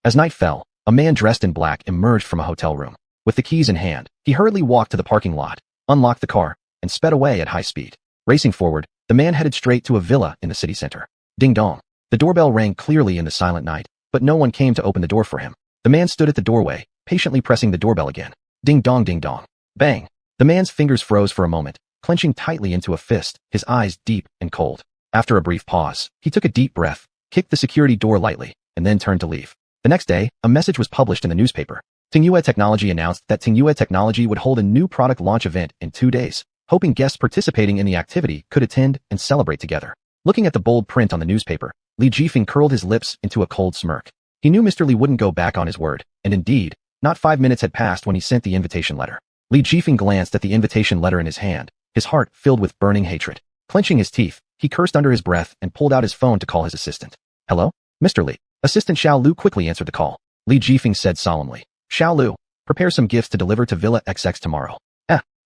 [SPEAKER 1] As night fell, a man dressed in black emerged from a hotel room. With the keys in hand, he hurriedly walked to the parking lot, unlocked the car, and sped away at high speed. Racing forward, the man headed straight to a villa in the city center. Ding dong. The doorbell rang clearly in the silent night, but no one came to open the door for him. The man stood at the doorway, patiently pressing the doorbell again. Ding dong ding dong. Bang. The man's fingers froze for a moment, clenching tightly into a fist, his eyes deep and cold. After a brief pause, he took a deep breath, kicked the security door lightly, and then turned to leave. The next day, a message was published in the newspaper. Tingyue Technology announced that Tingyue Technology would hold a new product launch event in 2 days, hoping guests participating in the activity could attend and celebrate together. Looking at the bold print on the newspaper, Li Jifeng curled his lips into a cold smirk. He knew Mr. Li wouldn't go back on his word, and indeed, not 5 minutes had passed when he sent the invitation letter. Li Jifeng glanced at the invitation letter in his hand, his heart filled with burning hatred. Clenching his teeth, he cursed under his breath and pulled out his phone to call his assistant. Hello? Mr. Li. Assistant Xiao Lu quickly answered the call. Li Jifeng said solemnly. Xiao Lu, prepare some gifts to deliver to Villa XX tomorrow.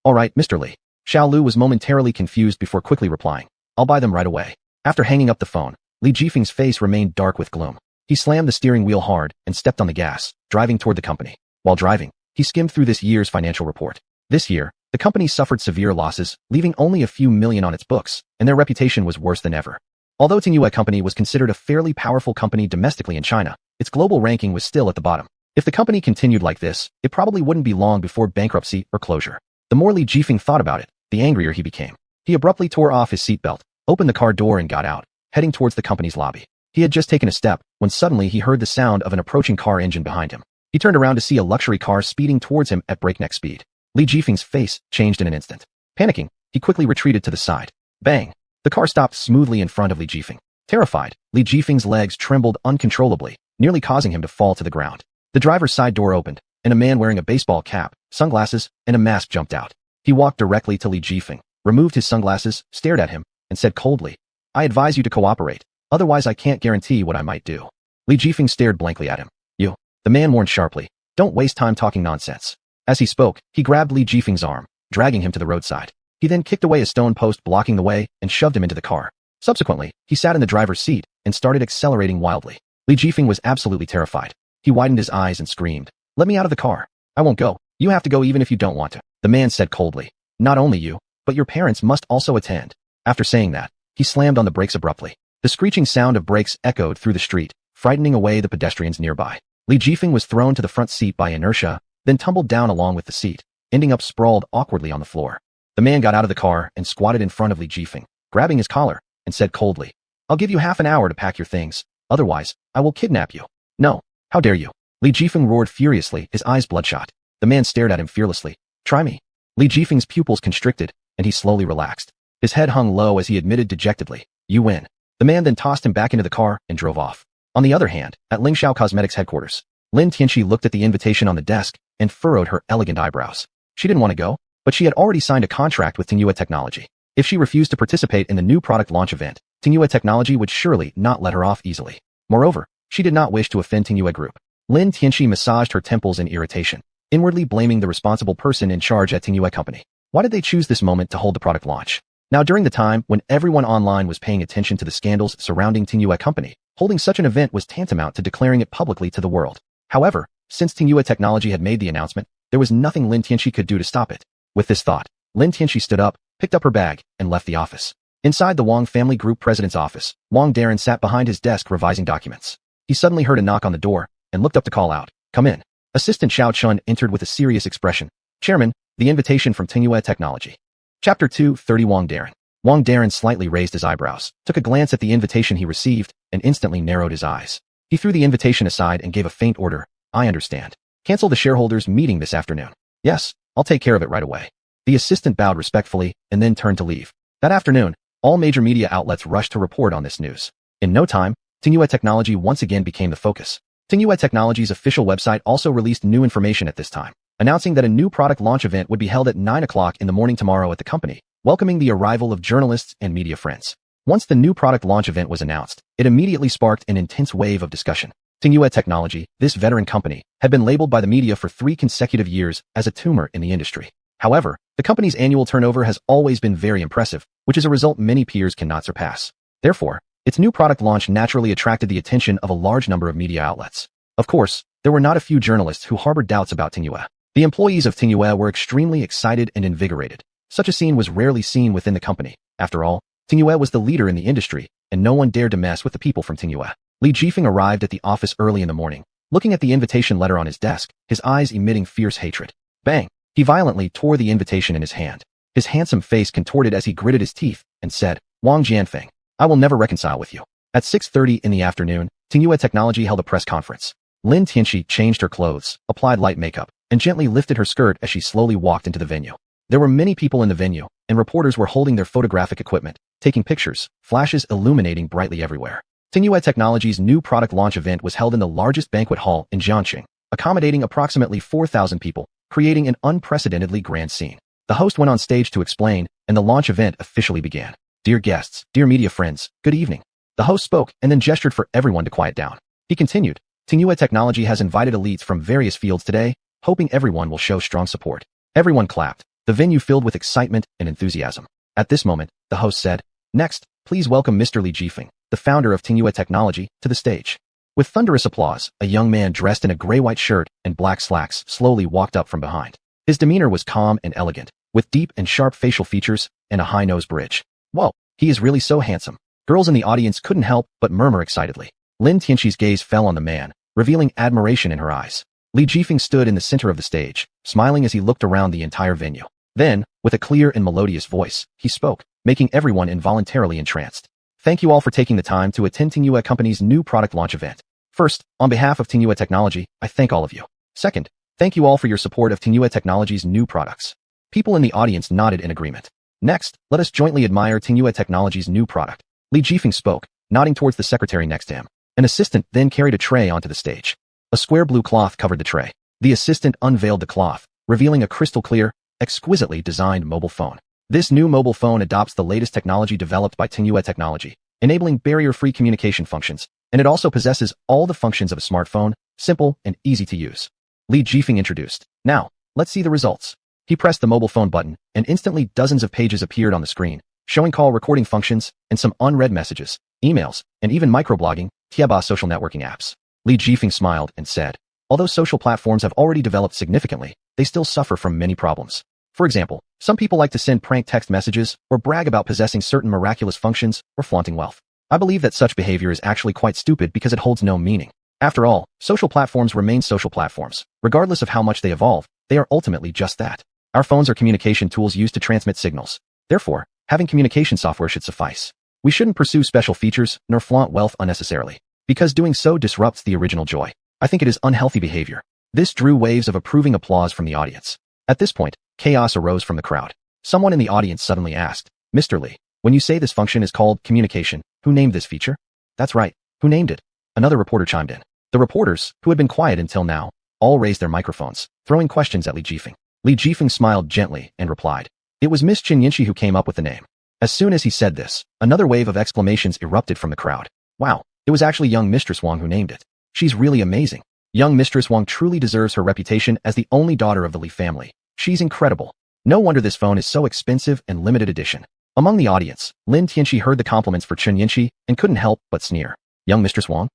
[SPEAKER 1] All right, Mr. Li. Xiao Lu was momentarily confused before quickly replying. I'll buy them right away. After hanging up the phone, Li Jifeng's face remained dark with gloom. He slammed the steering wheel hard and stepped on the gas, driving toward the company. While driving, he skimmed through this year's financial report. This year, the company suffered severe losses, leaving only a few million on its books, and their reputation was worse than ever. Although Tingyue Company was considered a fairly powerful company domestically in China, its global ranking was still at the bottom. If the company continued like this, it probably wouldn't be long before bankruptcy or closure. The more Li Jifeng thought about it, the angrier he became. He abruptly tore off his seatbelt, opened the car door and got out, heading towards the company's lobby. He had just taken a step when suddenly he heard the sound of an approaching car engine behind him. He turned around to see a luxury car speeding towards him at breakneck speed. Li Jifeng's face changed in an instant. Panicking, he quickly retreated to the side. Bang! The car stopped smoothly in front of Li Jifeng. Terrified, Li Jifeng's legs trembled uncontrollably, nearly causing him to fall to the ground. The driver's side door opened, and a man wearing a baseball cap, sunglasses, and a mask jumped out. He walked directly to Li Jifeng, removed his sunglasses, stared at him, and said coldly, I advise you to cooperate, otherwise I can't guarantee what I might do. Li Jifeng stared blankly at him. You. The man mourned sharply. Don't waste time talking nonsense. As he spoke, he grabbed Li Jifeng's arm, dragging him to the roadside. He then kicked away a stone post blocking the way and shoved him into the car. Subsequently, he sat in the driver's seat and started accelerating wildly. Li Jifeng was absolutely terrified. He widened his eyes and screamed, "Let me out of the car. I won't go. You have to go even if you don't want to." The man said coldly, "Not only you, but your parents must also attend." After saying that, he slammed on the brakes abruptly. The screeching sound of brakes echoed through the street, frightening away the pedestrians nearby. Li Jifeng was thrown to the front seat by inertia, then tumbled down along with the seat, ending up sprawled awkwardly on the floor. The man got out of the car and squatted in front of Li Jifeng, grabbing his collar, and said coldly, "I'll give you half an hour to pack your things, otherwise, I will kidnap you." "No, how dare you?" Li Jifeng roared furiously, his eyes bloodshot. The man stared at him fearlessly. "Try me." Li Jifeng's pupils constricted, and he slowly relaxed. His head hung low as he admitted dejectedly, "You win." The man then tossed him back into the car and drove off. On the other hand, at Lingxiao Cosmetics headquarters, Lin Tianqi looked at the invitation on the desk and furrowed her elegant eyebrows. She didn't want to go, but she had already signed a contract with Tingyue Technology. If she refused to participate in the new product launch event, Tingyue Technology would surely not let her off easily. Moreover, she did not wish to offend Tingyue Group. Lin Tianqi massaged her temples in irritation, inwardly blaming the responsible person in charge at Tingyue Company. Why did they choose this moment to hold the product launch? Now, during the time when everyone online was paying attention to the scandals surrounding Tingyue Company, holding such an event was tantamount to declaring it publicly to the world. However, since Tingyue Technology had made the announcement, there was nothing Lin Tianqi could do to stop it. With this thought, Lin Tianqi stood up, picked up her bag, and left the office. Inside the Wang family group president's office, Wang Darren sat behind his desk revising documents. He suddenly heard a knock on the door and looked up to call out, "Come in." Assistant Xiao Chun entered with a serious expression. "Chairman, the invitation from Tingyue Technology." Chapter 2:30 Wang Darren. Wang Darren slightly raised his eyebrows, took a glance at the invitation he received, and instantly narrowed his eyes. He threw the invitation aside and gave a faint order. "I understand. Cancel the shareholders' meeting this afternoon." "Yes, I'll take care of it right away." The assistant bowed respectfully and then turned to leave. That afternoon, all major media outlets rushed to report on this news. In no time, Tingyue Technology once again became the focus. Tingyue Technology's official website also released new information at this time, announcing that a new product launch event would be held at 9 o'clock in the morning tomorrow at the company, welcoming the arrival of journalists and media friends. Once the new product launch event was announced, it immediately sparked an intense wave of discussion. Tingyue Technology, this veteran company, had been labeled by the media for 3 consecutive years as a tumor in the industry. However, the company's annual turnover has always been very impressive, which is a result many peers cannot surpass. Therefore, its new product launch naturally attracted the attention of a large number of media outlets. Of course, there were not a few journalists who harbored doubts about Tingyue. The employees of Tingyue were extremely excited and invigorated. Such a scene was rarely seen within the company. After all, Tingyue was the leader in the industry, and no one dared to mess with the people from Tingyue. Li Jifeng arrived at the office early in the morning, looking at the invitation letter on his desk, his eyes emitting fierce hatred. Bang! He violently tore the invitation in his hand. His handsome face contorted as he gritted his teeth and said, "Wang Jianfeng, I will never reconcile with you." At 6:30 in the afternoon, Tingyue Technology held a press conference. Lin Tianqi changed her clothes, applied light makeup, and gently lifted her skirt as she slowly walked into the venue. There were many people in the venue, and reporters were holding their photographic equipment, taking pictures, flashes illuminating brightly everywhere. Tingyue Technology's new product launch event was held in the largest banquet hall in Jiangxing, accommodating approximately 4,000 people, creating an unprecedentedly grand scene. The host went on stage to explain, and the launch event officially began. "Dear guests, dear media friends, good evening." The host spoke and then gestured for everyone to quiet down. He continued, "Tingyue Technology has invited elites from various fields today, hoping everyone will show strong support." Everyone clapped, the venue filled with excitement and enthusiasm. At this moment, the host said, "Next, please welcome Mr. Li Jifeng, the founder of Tingyue Technology, to the stage." With thunderous applause, a young man dressed in a gray-white shirt and black slacks slowly walked up from behind. His demeanor was calm and elegant, with deep and sharp facial features and a high nose bridge. "Whoa, he is really so handsome." Girls in the audience couldn't help but murmur excitedly. Lin Tianqi's gaze fell on the man, revealing admiration in her eyes. Li Jifeng stood in the center of the stage, smiling as he looked around the entire venue. Then, with a clear and melodious voice, he spoke, making everyone involuntarily entranced. "Thank you all for taking the time to attend Tingyue Company's new product launch event. First, on behalf of Tingyue Technology, I thank all of you. Second, thank you all for your support of Tingyue Technology's new products." People in the audience nodded in agreement. "Next, let us jointly admire Tingyue Technology's new product." Li Jifeng spoke, nodding towards the secretary next to him. An assistant then carried a tray onto the stage. A square blue cloth covered the tray. The assistant unveiled the cloth, revealing a crystal-clear, exquisitely designed mobile phone. This new mobile phone adopts the latest technology developed by Tingyue Technology, enabling barrier-free communication functions, and it also possesses all the functions of a smartphone, simple and easy to use. Li Jifeng introduced. Now, let's see the results. He pressed the mobile phone button, and instantly dozens of pages appeared on the screen, showing call recording functions and some unread messages, emails, and even microblogging, Tiaba social networking apps. Li Jifeng smiled and said, although social platforms have already developed significantly, they still suffer from many problems. For example, some people like to send prank text messages or brag about possessing certain miraculous functions or flaunting wealth. I believe that such behavior is actually quite stupid because it holds no meaning. After all, social platforms remain social platforms. Regardless of how much they evolve, they are ultimately just that. Our phones are communication tools used to transmit signals. Therefore, having communication software should suffice. We shouldn't pursue special features nor flaunt wealth unnecessarily, because doing so disrupts the original joy. I think it is unhealthy behavior. This drew waves of approving applause from the audience. At this point, chaos arose from the crowd. Someone in the audience suddenly asked, Mr. Li, when you say this function is called communication, who named this feature? That's right, who named it? Another reporter chimed in. The reporters, who had been quiet until now, all raised their microphones, throwing questions at Li Jifeng. Li Jifeng smiled gently and replied, it was Miss Chen Yinxi who came up with the name. As soon as he said this, another wave of exclamations erupted from the crowd. Wow, it was actually young Mistress Wang who named it. She's really amazing. Young Mistress Wang truly deserves her reputation as the only daughter of the Li family. She's incredible. No wonder this phone is so expensive and limited edition. Among the audience, Lin Tianxi heard the compliments for Chen Yinxi and couldn't help but sneer. Young Mistress Wang?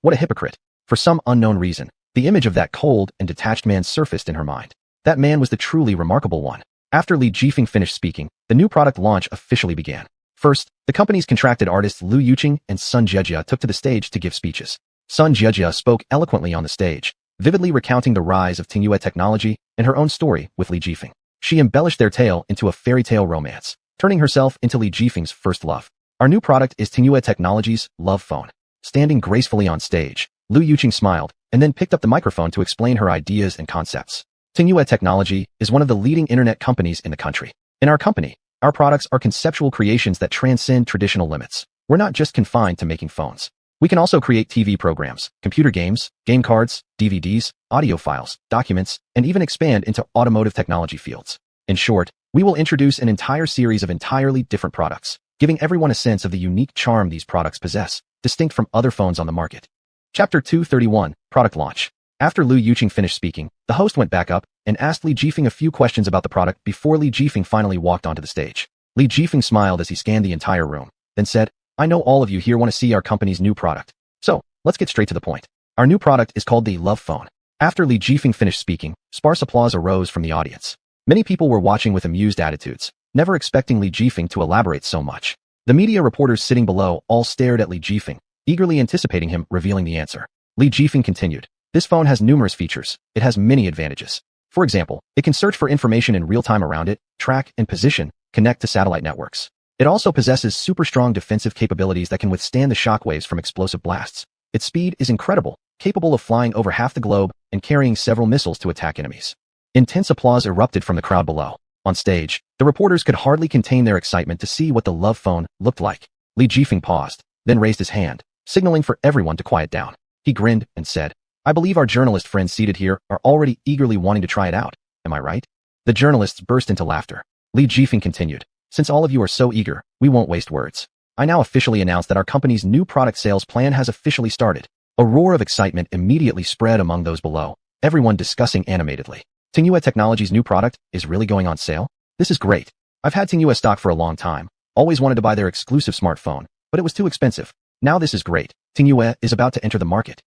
[SPEAKER 1] What a hypocrite. For some unknown reason, the image of that cold and detached man surfaced in her mind. That man was the truly remarkable one. After Li Jifeng finished speaking, the new product launch officially began. First, the company's contracted artists Lu Yuqing and Sun Jiejia took to the stage to give speeches. Sun Jiejia spoke eloquently on the stage, vividly recounting the rise of Tingyue technology and her own story with Li Jifeng. She embellished their tale into a fairy tale romance, turning herself into Li Jifeng's first love. Our new product is Tingyue Technology's Love Phone. Standing gracefully on stage, Lu Yuqing smiled and then picked up the microphone to explain her ideas and concepts. Tingyue Technology is one of the leading internet companies in the country. In our company, our products are conceptual creations that transcend traditional limits. We're not just confined to making phones. We can also create TV programs, computer games, game cards, DVDs, audio files, documents, and even expand into automotive technology fields. In short, we will introduce an entire series of entirely different products, giving everyone a sense of the unique charm these products possess, distinct from other phones on the market. Chapter 231, Product Launch. After Lu Yuqing finished speaking, the host went back up and asked Li Jifeng a few questions about the product before Li Jifeng finally walked onto the stage. Li Jifeng smiled as he scanned the entire room, then said, I know all of you here want to see our company's new product. So, let's get straight to the point. Our new product is called the Love Phone. After Li Jifeng finished speaking, sparse applause arose from the audience. Many people were watching with amused attitudes, never expecting Li Jifeng to elaborate so much. The media reporters sitting below all stared at Li Jifeng, eagerly anticipating him revealing the answer. Li Jifeng continued, this phone has numerous features. It has many advantages. For example, it can search for information in real time around it, track and position, connect to satellite networks. It also possesses super strong defensive capabilities that can withstand the shockwaves from explosive blasts. Its speed is incredible, capable of flying over half the globe and carrying several missiles to attack enemies. Intense applause erupted from the crowd below. On stage, the reporters could hardly contain their excitement to see what the Love Phone looked like. Li Jifeng paused, then raised his hand, signaling for everyone to quiet down. He grinned and said, I believe our journalist friends seated here are already eagerly wanting to try it out. Am I right? The journalists burst into laughter. Li Jifeng continued, since all of you are so eager, we won't waste words. I now officially announce that our company's new product sales plan has officially started. A roar of excitement immediately spread among those below, everyone discussing animatedly. Tingyue Technology's new product is really going on sale? This is great. I've had Tingyue stock for a long time, always wanted to buy their exclusive smartphone, but it was too expensive. Now this is great. Tingyue is about to enter the market.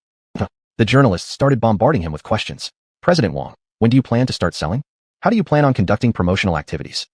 [SPEAKER 1] The journalists started bombarding him with questions. President Wang, when do you plan to start selling? How do you plan on conducting promotional activities?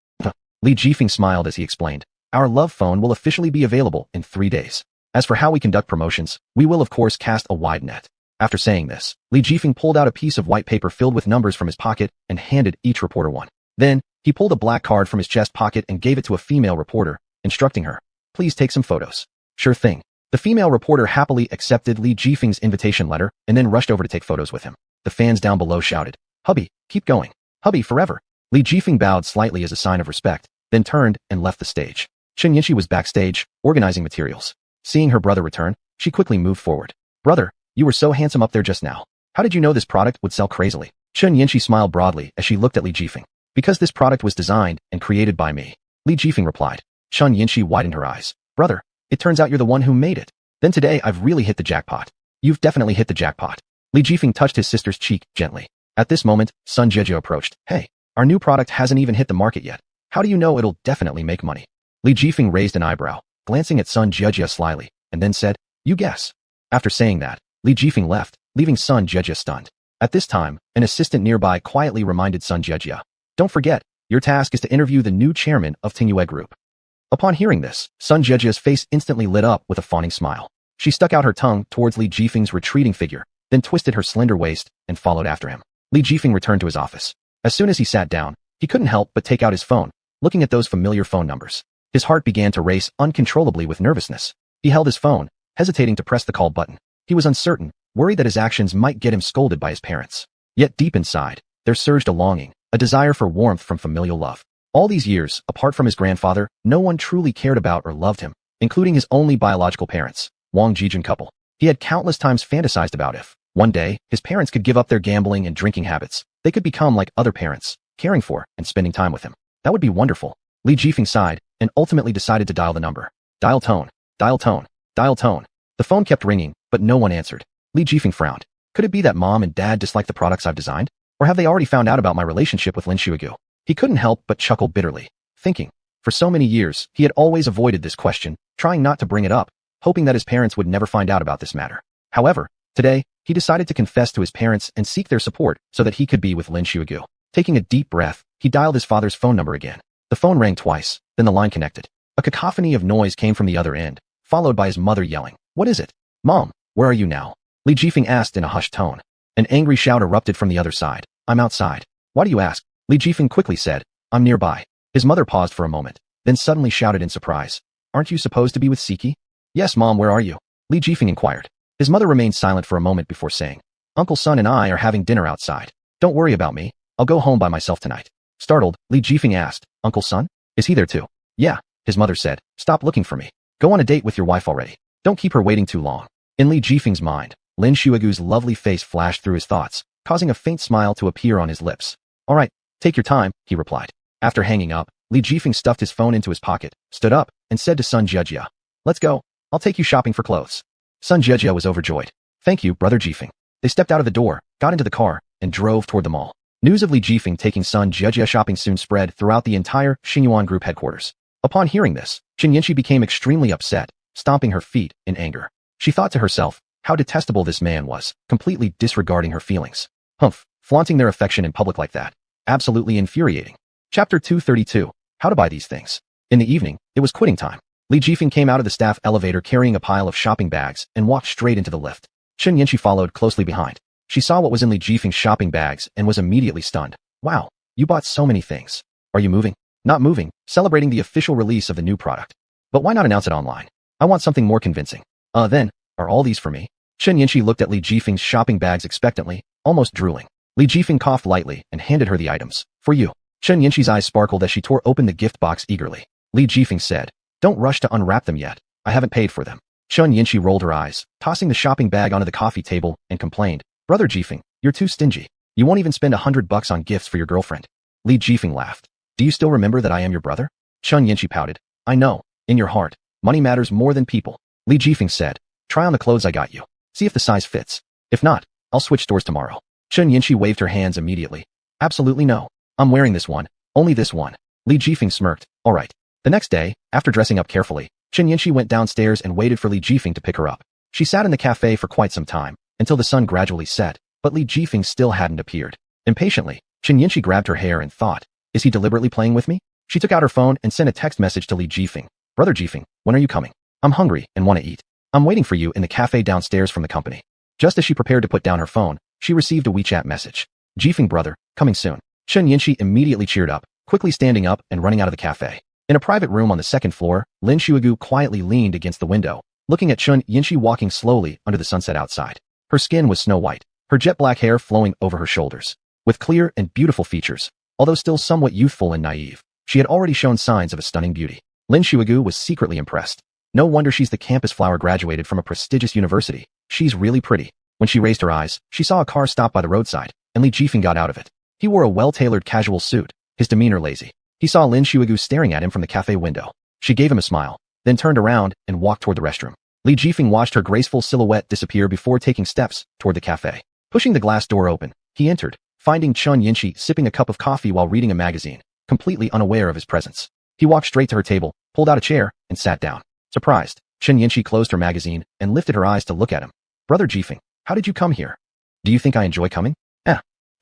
[SPEAKER 1] Li Jifeng smiled as he explained, our Love Phone will officially be available in 3 days. As for how we conduct promotions, we will of course cast a wide net. After saying this, Li Jifeng pulled out a piece of white paper filled with numbers from his pocket and handed each reporter one. Then, he pulled a black card from his chest pocket and gave it to a female reporter, instructing her, please take some photos. Sure thing. The female reporter happily accepted Li Jifeng's invitation letter and then rushed over to take photos with him. The fans down below shouted, hubby, keep going. Hubby forever. Li Jifeng bowed slightly as a sign of respect, then turned and left the stage. Chen Yinxi was backstage, organizing materials. Seeing her brother return, she quickly moved forward. Brother, you were so handsome up there just now. How did you know this product would sell crazily? Chen Yinxi smiled broadly as she looked at Li Jifeng. Because this product was designed and created by me. Li Jifeng replied. Chen Yinxi widened her eyes. Brother, it turns out you're the one who made it. Then today I've really hit the jackpot. You've definitely hit the jackpot. Li Jifeng touched his sister's cheek gently. At this moment, Sun Jejia approached. Hey, our new product hasn't even hit the market yet. How do you know it'll definitely make money? Li Jifeng raised an eyebrow, glancing at Sun Jejia slyly, and then said, you guess. After saying that, Li Jifeng left, leaving Sun Jejia stunned. At this time, an assistant nearby quietly reminded Sun Jejia, don't forget, your task is to interview the new chairman of Tingyue Group. Upon hearing this, Sun Jejia's face instantly lit up with a fawning smile. She stuck out her tongue towards Li Jifeng's retreating figure, then twisted her slender waist and followed after him. Li Jifeng returned to his office. As soon as he sat down, he couldn't help but take out his phone, looking at those familiar phone numbers. His heart began to race uncontrollably with nervousness. He held his phone, hesitating to press the call button. He was uncertain, worried that his actions might get him scolded by his parents. Yet deep inside, there surged a longing, a desire for warmth from familial love. All these years, apart from his grandfather, no one truly cared about or loved him, including his only biological parents, Wang Jijun couple. He had countless times fantasized about if, one day, his parents could give up their gambling and drinking habits, they could become like other parents, caring for and spending time with him. That would be wonderful. Li Jifeng sighed and ultimately decided to dial the number. Dial tone, dial tone, dial tone. The phone kept ringing, but no one answered. Li Jifeng frowned. Could it be that mom and dad dislike the products I've designed? Or have they already found out about my relationship with Lin Xuegu? He couldn't help but chuckle bitterly, thinking. For so many years, he had always avoided this question, trying not to bring it up, hoping that his parents would never find out about this matter. However, today, he decided to confess to his parents and seek their support so that he could be with Lin Xuegu. Taking a deep breath, he dialed his father's phone number again. The phone rang twice, then the line connected. A cacophony of noise came from the other end, followed by his mother yelling, "What is it? Mom, where are you now?" Li Jifeng asked in a hushed tone. An angry shout erupted from the other side. "I'm outside." "Why do you ask?" Li Jifeng quickly said, "I'm nearby." His mother paused for a moment, then suddenly shouted in surprise, "Aren't you supposed to be with Siki?" "Yes, Mom, where are you?" Li Jifeng inquired. His mother remained silent for a moment before saying, "Uncle Sun and I are having dinner outside. Don't worry about me. I'll go home by myself tonight." Startled, Li Jifeng asked, "Uncle Sun? Is he there too?" "Yeah," his mother said. "Stop looking for me. Go on a date with your wife already. Don't keep her waiting too long." In Li Jifeng's mind, Lin Xuegu's lovely face flashed through his thoughts, causing a faint smile to appear on his lips. "All right, take your time," he replied. After hanging up, Li Jifeng stuffed his phone into his pocket, stood up, and said to Sun Jejia, "Let's go. I'll take you shopping for clothes." Sun Jejia was overjoyed. "Thank you, Brother Jifeng." They stepped out of the door, got into the car, and drove toward the mall. News of Li Jifeng taking Sun Jejia shopping soon spread throughout the entire Xuanhuan Group headquarters. Upon hearing this, Chen Yanxi became extremely upset, stomping her feet in anger. She thought to herself, how detestable this man was, completely disregarding her feelings. Humph, flaunting their affection in public like that. Absolutely infuriating. Chapter 232, How to Buy These Things. In the evening, it was quitting time. Li Jifeng came out of the staff elevator carrying a pile of shopping bags and walked straight into the lift. Chen Yanxi followed closely behind. She saw what was in Li Jifeng's shopping bags and was immediately stunned. "Wow, you bought so many things. Are you moving?" "Not moving, celebrating the official release of the new product." "But why not announce it online? I want something more convincing." Then, are all these for me?" Chen Yanxi looked at Li Jifeng's shopping bags expectantly, almost drooling. Li Jifeng coughed lightly and handed her the items. "For you." Chen Yanxi's eyes sparkled as she tore open the gift box eagerly. Li Jifeng said, "Don't rush to unwrap them yet. I haven't paid for them." Chen Yanxi rolled her eyes, tossing the shopping bag onto the coffee table, and complained, "Brother Jifeng, you're too stingy. You won't even spend $100 on gifts for your girlfriend." Li Jifeng laughed. "Do you still remember that I am your brother?" Chen Yanxi pouted. "I know. In your heart, money matters more than people." Li Jifeng said, "Try on the clothes I got you. See if the size fits. If not, I'll switch stores tomorrow." Chen Yanxi waved her hands immediately. "Absolutely no. I'm wearing this one. Only this one." Li Jifeng smirked. "All right." The next day, after dressing up carefully, Chen Yanxi went downstairs and waited for Li Jifeng to pick her up. She sat in the cafe for quite some time, until the sun gradually set, but Li Jifeng still hadn't appeared. Impatiently, Chen Yanxi grabbed her hair and thought, "Is he deliberately playing with me?" She took out her phone and sent a text message to Li Jifeng. "Brother Jifeng, when are you coming? I'm hungry and want to eat. I'm waiting for you in the cafe downstairs from the company." Just as she prepared to put down her phone, she received a WeChat message. "Jifeng brother, coming soon." Chen Yanxi immediately cheered up, quickly standing up and running out of the cafe. In a private room on the second floor, Lin Xuegu quietly leaned against the window, looking at Chen Yanxi walking slowly under the sunset outside. Her skin was snow white, her jet black hair flowing over her shoulders. With clear and beautiful features, although still somewhat youthful and naive, she had already shown signs of a stunning beauty. Lin Xuegu was secretly impressed. No wonder she's the campus flower graduated from a prestigious university. She's really pretty. When she raised her eyes, she saw a car stop by the roadside, and Li Jifeng got out of it. He wore a well-tailored casual suit, his demeanor lazy. He saw Lin Xuegu staring at him from the cafe window. She gave him a smile, then turned around and walked toward the restroom. Li Jifeng watched her graceful silhouette disappear before taking steps toward the cafe. Pushing the glass door open, he entered, finding Chun Yinshi sipping a cup of coffee while reading a magazine, completely unaware of his presence. He walked straight to her table, pulled out a chair, and sat down. Surprised, Chun Yinshi closed her magazine and lifted her eyes to look at him. Brother Jifeng, how did you come here? Do you think I enjoy coming?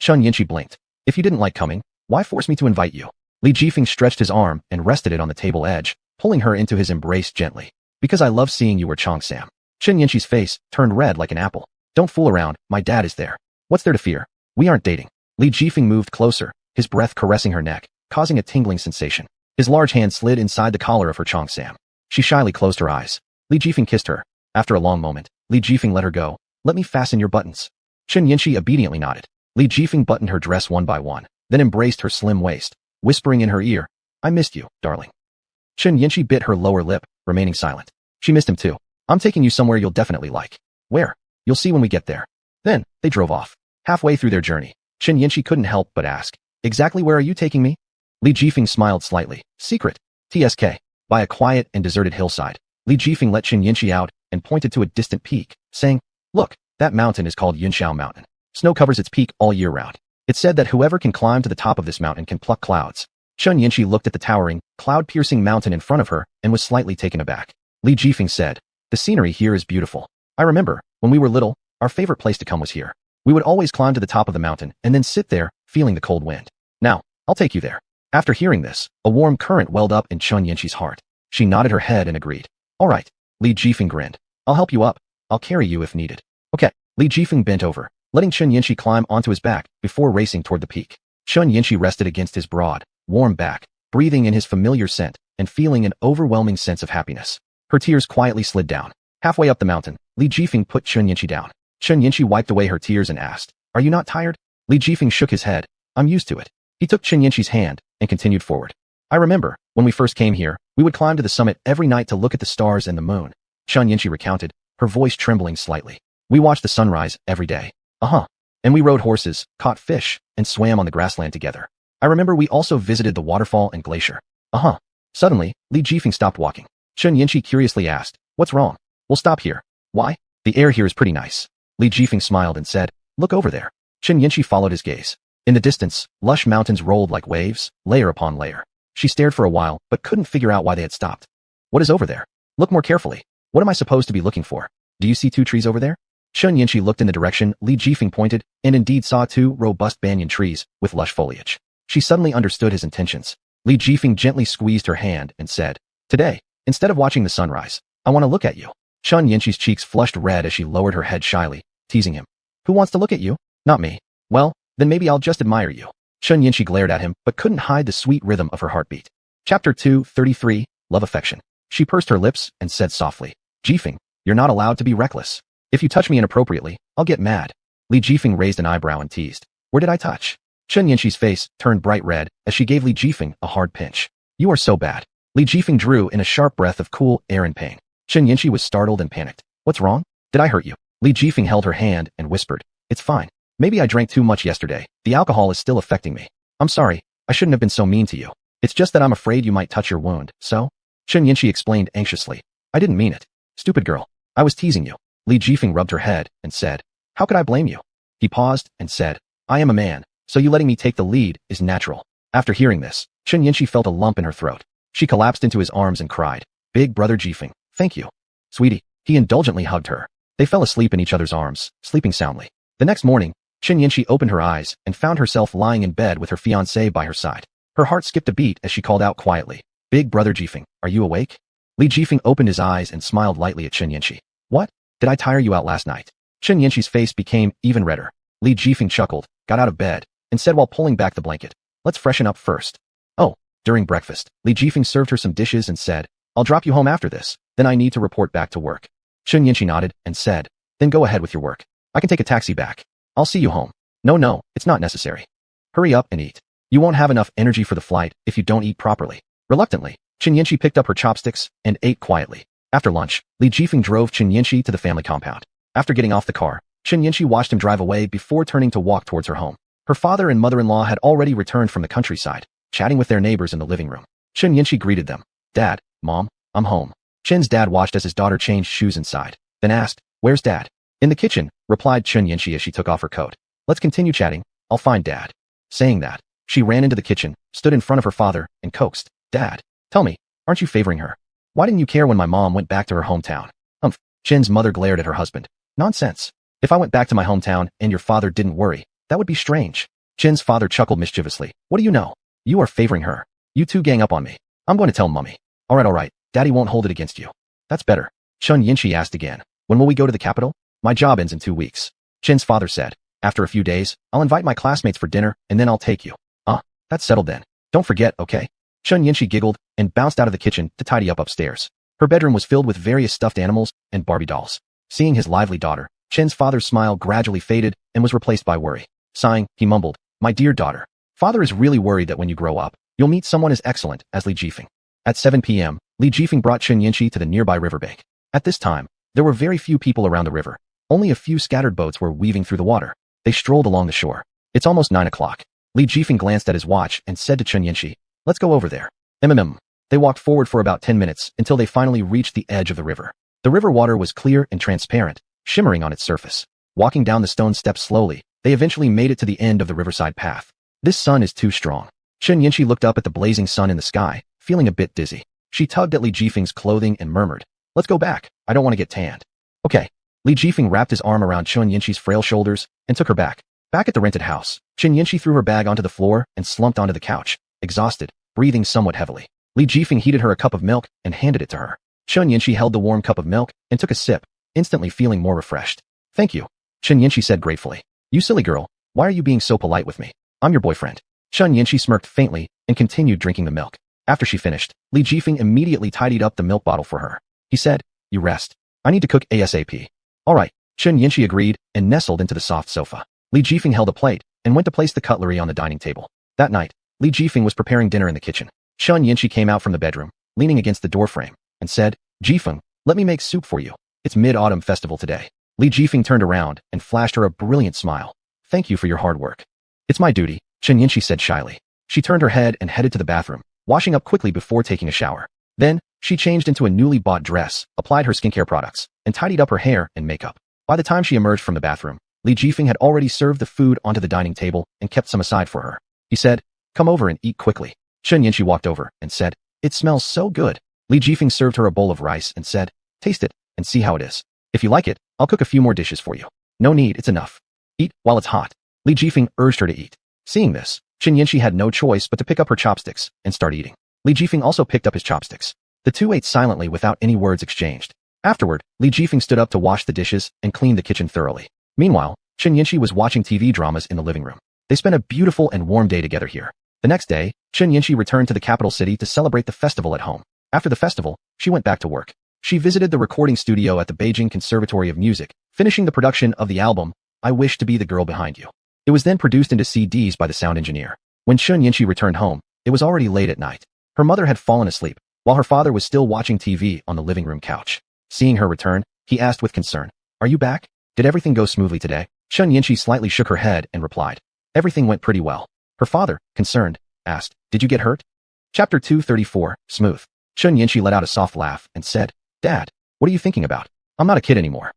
[SPEAKER 1] Chun Yinshi blinked. If you didn't like coming, why force me to invite you? Li Jifeng stretched his arm and rested it on the table edge, pulling her into his embrace gently. Because I love seeing you, Chong Sam. Chun Yinshi's face turned red like an apple. Don't fool around, my dad is there. What's there to fear? We aren't dating. Li Jifeng moved closer, his breath caressing her neck, causing a tingling sensation. His large hand slid inside the collar of her Chong Sam. She shyly closed her eyes. Li Jifeng kissed her. After a long moment, Li Jifeng let her go. Let me fasten your buttons. Chun Yinshi obediently nodded. Li Jifeng buttoned her dress one by one, then embraced her slim waist, whispering in her ear, I missed you, darling. Chun Yinshi bit her lower lip, remaining silent. She missed him too. I'm taking you somewhere you'll definitely like. Where? You'll see when we get there. Then, they drove off. Halfway through their journey, Chun Yinshi couldn't help but ask, exactly where are you taking me? Li Jifeng smiled slightly. Secret. TSK. By a quiet and deserted hillside, Li Jifeng let Chun Yinshi out and pointed to a distant peak, saying, Look, that mountain is called Yunxiao Mountain. Snow covers its peak all year round. It's said that whoever can climb to the top of this mountain can pluck clouds. Chun Yinshi looked at the towering, cloud-piercing mountain in front of her and was slightly taken aback. Li Jifeng said, The scenery here is beautiful. I remember, when we were little, our favorite place to come was here. We would always climb to the top of the mountain and then sit there, feeling the cold wind. Now, I'll take you there. After hearing this, a warm current welled up in Chun Yinshi's heart. She nodded her head and agreed. All right. Li Jifeng grinned. I'll help you up. I'll carry you if needed. Okay. Li Jifeng bent over, letting Chun Yinshi climb onto his back before racing toward the peak. Chun Yinshi rested against his broad, warm back, breathing in his familiar scent and feeling an overwhelming sense of happiness. Her tears quietly slid down. Halfway up the mountain, Li Jifeng put Chun Yinshi down. Chun Yinshi wiped away her tears and asked, Are you not tired? Li Jifeng shook his head. I'm used to it. He took Chun Yinshi's hand and continued forward. I remember, when we first came here, we would climb to the summit every night to look at the stars and the moon. Chun Yinshi recounted, her voice trembling slightly. We watched the sunrise every day. And we rode horses, caught fish, and swam on the grassland together. I remember we also visited the waterfall and glacier. Suddenly, Li Jifeng stopped walking. Chun Yinshi curiously asked, What's wrong? We'll stop here. Why? The air here is pretty nice. Li Jifeng smiled and said, Look over there. Chun Yinshi followed his gaze. In the distance, lush mountains rolled like waves, layer upon layer. She stared for a while, but couldn't figure out why they had stopped. What is over there? Look more carefully. What am I supposed to be looking for? Do you see 2 trees over there? Chun Yinshi looked in the direction Li Jifeng pointed, and indeed saw 2 robust banyan trees with lush foliage. She suddenly understood his intentions. Li Jifeng gently squeezed her hand and said, Today, instead of watching the sunrise, I want to look at you. Chun Yinshi's cheeks flushed red as she lowered her head shyly, teasing him. Who wants to look at you? Not me. Well, then maybe I'll just admire you. Chun Yinshi glared at him, but couldn't hide the sweet rhythm of her heartbeat. Chapter 233, Love Affection. She pursed her lips and said softly, Jifeng, you're not allowed to be reckless. If you touch me inappropriately, I'll get mad. Li Jifeng raised an eyebrow and teased. Where did I touch? Chun Yinshi's face turned bright red as she gave Li Jifeng a hard pinch. You are so bad. Li Jifeng drew in a sharp breath of cool air in pain. Chun Yinshi was startled and panicked. What's wrong? Did I hurt you? Li Jifeng held her hand and whispered. It's fine. Maybe I drank too much yesterday. The alcohol is still affecting me. I'm sorry. I shouldn't have been so mean to you. It's just that I'm afraid you might touch your wound, so? Chun Yinshi explained anxiously. I didn't mean it. Stupid girl. I was teasing you. Li Jifeng rubbed her head and said, How could I blame you? He paused and said, I am a man, so you letting me take the lead is natural. After hearing this, Chun Yinshi felt a lump in her throat. She collapsed into his arms and cried, Big brother Jifeng, thank you. Sweetie. He indulgently hugged her. They fell asleep in each other's arms, sleeping soundly. The next morning, Chun Yinshi opened her eyes and found herself lying in bed with her fiancé by her side. Her heart skipped a beat as she called out quietly, Big brother Jifeng, are you awake? Li Jifeng opened his eyes and smiled lightly at Chun Yinshi. What? Did I tire you out last night? Chun Yinshi's face became even redder. Li Jifeng chuckled, got out of bed, and said while pulling back the blanket, Let's freshen up first. During breakfast, Li Jifeng served her some dishes and said, I'll drop you home after this, then I need to report back to work. Chun Yinshi nodded and said, Then go ahead with your work. I can take a taxi back. I'll see you home. No, it's not necessary. Hurry up and eat. You won't have enough energy for the flight if you don't eat properly. Reluctantly, Chun Yinshi picked up her chopsticks and ate quietly. After lunch, Li Jifeng drove Chun Yinshi to the family compound. After getting off the car, Chun Yinshi watched him drive away before turning to walk towards her home. Her father and mother-in-law had already returned from the countryside, chatting with their neighbors in the living room. Chun Yinshi greeted them. Dad, Mom, I'm home. Chin's dad watched as his daughter changed shoes inside, then asked, Where's Dad? In the kitchen, replied Chun Yinshi as she took off her coat. Let's continue chatting. I'll find Dad. Saying that, she ran into the kitchen, stood in front of her father, and coaxed, Dad, tell me, aren't you favoring her? Why didn't you care when my mom went back to her hometown? Chen's mother glared at her husband. Nonsense. If I went back to my hometown and your father didn't worry, that would be strange. Chen's father chuckled mischievously. What do you know? You are favoring her. You two gang up on me. I'm going to tell Mummy. All right. Daddy won't hold it against you. That's better. Xuanhuan asked again. When will we go to the capital? My job ends in 2 weeks. Chen's father said. After a few days, I'll invite my classmates for dinner and then I'll take you. That's settled then. Don't forget, okay? Xuanhuan giggled and bounced out of the kitchen to tidy up upstairs. Her bedroom was filled with various stuffed animals and Barbie dolls. Seeing his lively daughter, Chen's father's smile gradually faded and was replaced by worry. Sighing, he mumbled, My dear daughter, father is really worried that when you grow up, you'll meet someone as excellent as Li Jifeng. At 7 p.m., Li Jifeng brought Xuanhuan to the nearby riverbank. At this time, there were very few people around the river. Only a few scattered boats were weaving through the water. They strolled along the shore. It's almost 9 o'clock. Li Jifeng glanced at his watch and said to Xuanhuan, Let's go over there. They walked forward for about 10 minutes until they finally reached the edge of the river. The river water was clear and transparent, shimmering on its surface. Walking down the stone steps slowly, they eventually made it to the end of the riverside path. This sun is too strong. Xuanhuan looked up at the blazing sun in the sky, feeling a bit dizzy. She tugged at Li Jifeng's clothing and murmured, Let's go back. I don't want to get tanned. Okay. Li Jifeng wrapped his arm around Xuanhuan's frail shoulders and took her back. Back at the rented house, Xuanhuan threw her bag onto the floor and slumped onto the couch, exhausted, breathing somewhat heavily. Li Jifeng heated her a cup of milk and handed it to her. Xuanhuan held the warm cup of milk and took a sip, instantly feeling more refreshed. Thank you. Xuanhuan said gratefully. You silly girl, why are you being so polite with me? I'm your boyfriend. Xuanhuan smirked faintly and continued drinking the milk. After she finished, Li Jifeng immediately tidied up the milk bottle for her. He said, You rest. I need to cook ASAP. All right. Xuanhuan agreed and nestled into the soft sofa. Li Jifeng held a plate and went to place the cutlery on the dining table. That night, Li Jifeng was preparing dinner in the kitchen. Xuanhuan came out from the bedroom, leaning against the doorframe, and said, Jifeng, let me make soup for you. It's Mid-Autumn Festival today. Li Jifeng turned around and flashed her a brilliant smile. Thank you for your hard work. It's my duty, Xuanhuan said shyly. She turned her head and headed to the bathroom, washing up quickly before taking a shower. Then, she changed into a newly bought dress, applied her skincare products, and tidied up her hair and makeup. By the time she emerged from the bathroom, Li Jifeng had already served the food onto the dining table and kept some aside for her. He said, Come over and eat quickly. Xuanhuan walked over and said, It smells so good. Li Jifeng served her a bowl of rice and said, Taste it and see how it is. If you like it, I'll cook a few more dishes for you. No need, it's enough. Eat while it's hot. Li Jifeng urged her to eat. Seeing this, Xuanhuan had no choice but to pick up her chopsticks and start eating. Li Jifeng also picked up his chopsticks. The two ate silently without any words exchanged. Afterward, Li Jifeng stood up to wash the dishes and clean the kitchen thoroughly. Meanwhile, Xuanhuan was watching TV dramas in the living room. They spent a beautiful and warm day together here. The next day, Xuanhuan returned to the capital city to celebrate the festival at home. After the festival, she went back to work. She visited the recording studio at the Beijing Conservatory of Music, finishing the production of the album, I Wish to Be the Girl Behind You. It was then produced into CDs by the sound engineer. When Xuanhuan returned home, it was already late at night. Her mother had fallen asleep, while her father was still watching TV on the living room couch. Seeing her return, he asked with concern, Are you back? Did everything go smoothly today? Xuanhuan slightly shook her head and replied, Everything went pretty well. Her father, concerned, asked, Did you get hurt? Chapter 234, Smooth. Xuanhuan let out a soft laugh and said, Dad, what are you thinking about? I'm not a kid anymore.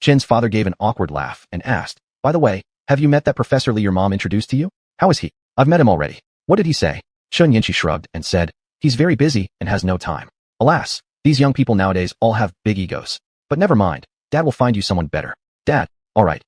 [SPEAKER 1] Chen's father gave an awkward laugh and asked, By the way, have you met that Professor Li your mom introduced to you? How is he? I've met him already. What did he say? Xuanhuan shrugged and said, He's very busy and has no time. Alas, these young people nowadays all have big egos. But never mind, Dad will find you someone better. Dad, all right,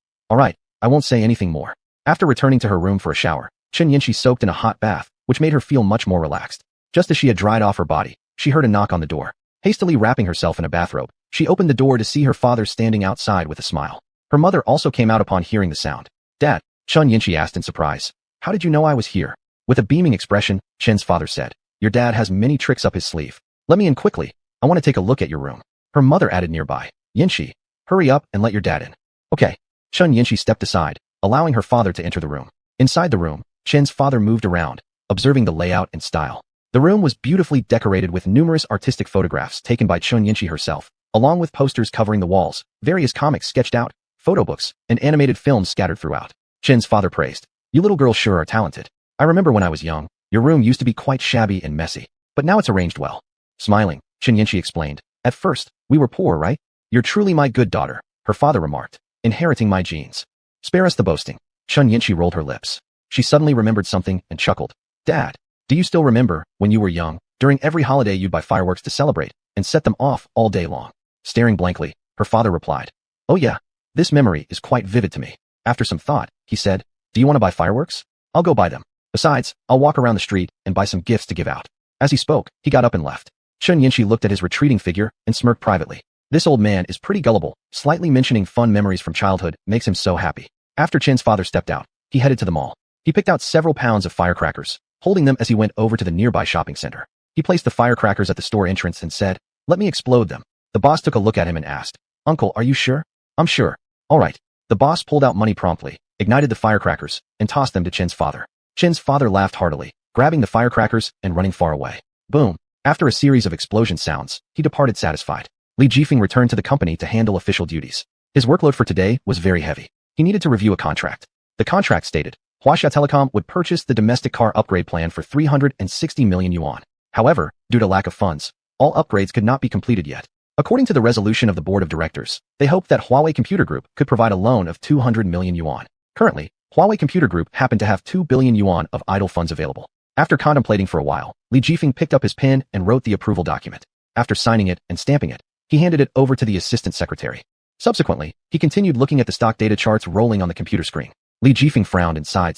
[SPEAKER 1] I won't say anything more. After returning to her room for a shower, Xuanhuan soaked in a hot bath, which made her feel much more relaxed. Just as she had dried off her body, she heard a knock on the door. Hastily wrapping herself in a bathrobe, she opened the door to see her father standing outside with a smile. Her mother also came out upon hearing the sound. Dad, Xuanhuan asked in surprise. How did you know I was here? With a beaming expression, Chen's father said, Your dad has many tricks up his sleeve. Let me in quickly. I want to take a look at your room. Her mother added nearby, Yanxi, hurry up and let your dad in. Okay. Xuanhuan stepped aside, allowing her father to enter the room. Inside the room, Chen's father moved around, observing the layout and style. The room was beautifully decorated with numerous artistic photographs taken by Xuanhuan herself, along with posters covering the walls, various comics sketched out, photo books, and animated films scattered throughout. Chen's father praised, You little girls sure are talented. I remember when I was young, your room used to be quite shabby and messy, but now it's arranged well. Smiling, Xuanhuan explained, At first, we were poor, right? You're truly my good daughter, her father remarked, inheriting my genes. Spare us the boasting. Chun Yinchi rolled her lips. She suddenly remembered something and chuckled. Dad, do you still remember, when you were young, during every holiday you'd buy fireworks to celebrate, and set them off all day long? Staring blankly, her father replied. Oh yeah, this memory is quite vivid to me. After some thought, he said, do you want to buy fireworks? I'll go buy them. Besides, I'll walk around the street and buy some gifts to give out. As he spoke, he got up and left. Chun Yinchi looked at his retreating figure and smirked privately. This old man is pretty gullible. Slightly mentioning fun memories from childhood makes him so happy. After Chen's father stepped out, he headed to the mall. He picked out several pounds of firecrackers, holding them as he went over to the nearby shopping center. He placed the firecrackers at the store entrance and said, let me explode them. The boss took a look at him and asked, Uncle, are you sure? I'm sure. All right. The boss pulled out money promptly, ignited the firecrackers, and tossed them to Chen's father. Chen's father laughed heartily, grabbing the firecrackers and running far away. Boom. After a series of explosion sounds, he departed satisfied. Li Jifeng returned to the company to handle official duties. His workload for today was very heavy. He needed to review a contract. The contract stated, Huaxia Telecom would purchase the domestic car upgrade plan for 360 million yuan. However, due to lack of funds, all upgrades could not be completed yet. According to the resolution of the board of directors, they hoped that Huawei Computer Group could provide a loan of 200 million yuan. Currently, Huawei Computer Group happened to have 2 billion yuan of idle funds available. After contemplating for a while, Li Jifeng picked up his pen and wrote the approval document. After signing it and stamping it, he handed it over to the assistant secretary. Subsequently, he continued looking at the stock data charts rolling on the computer screen. Li Jifeng frowned and sighed,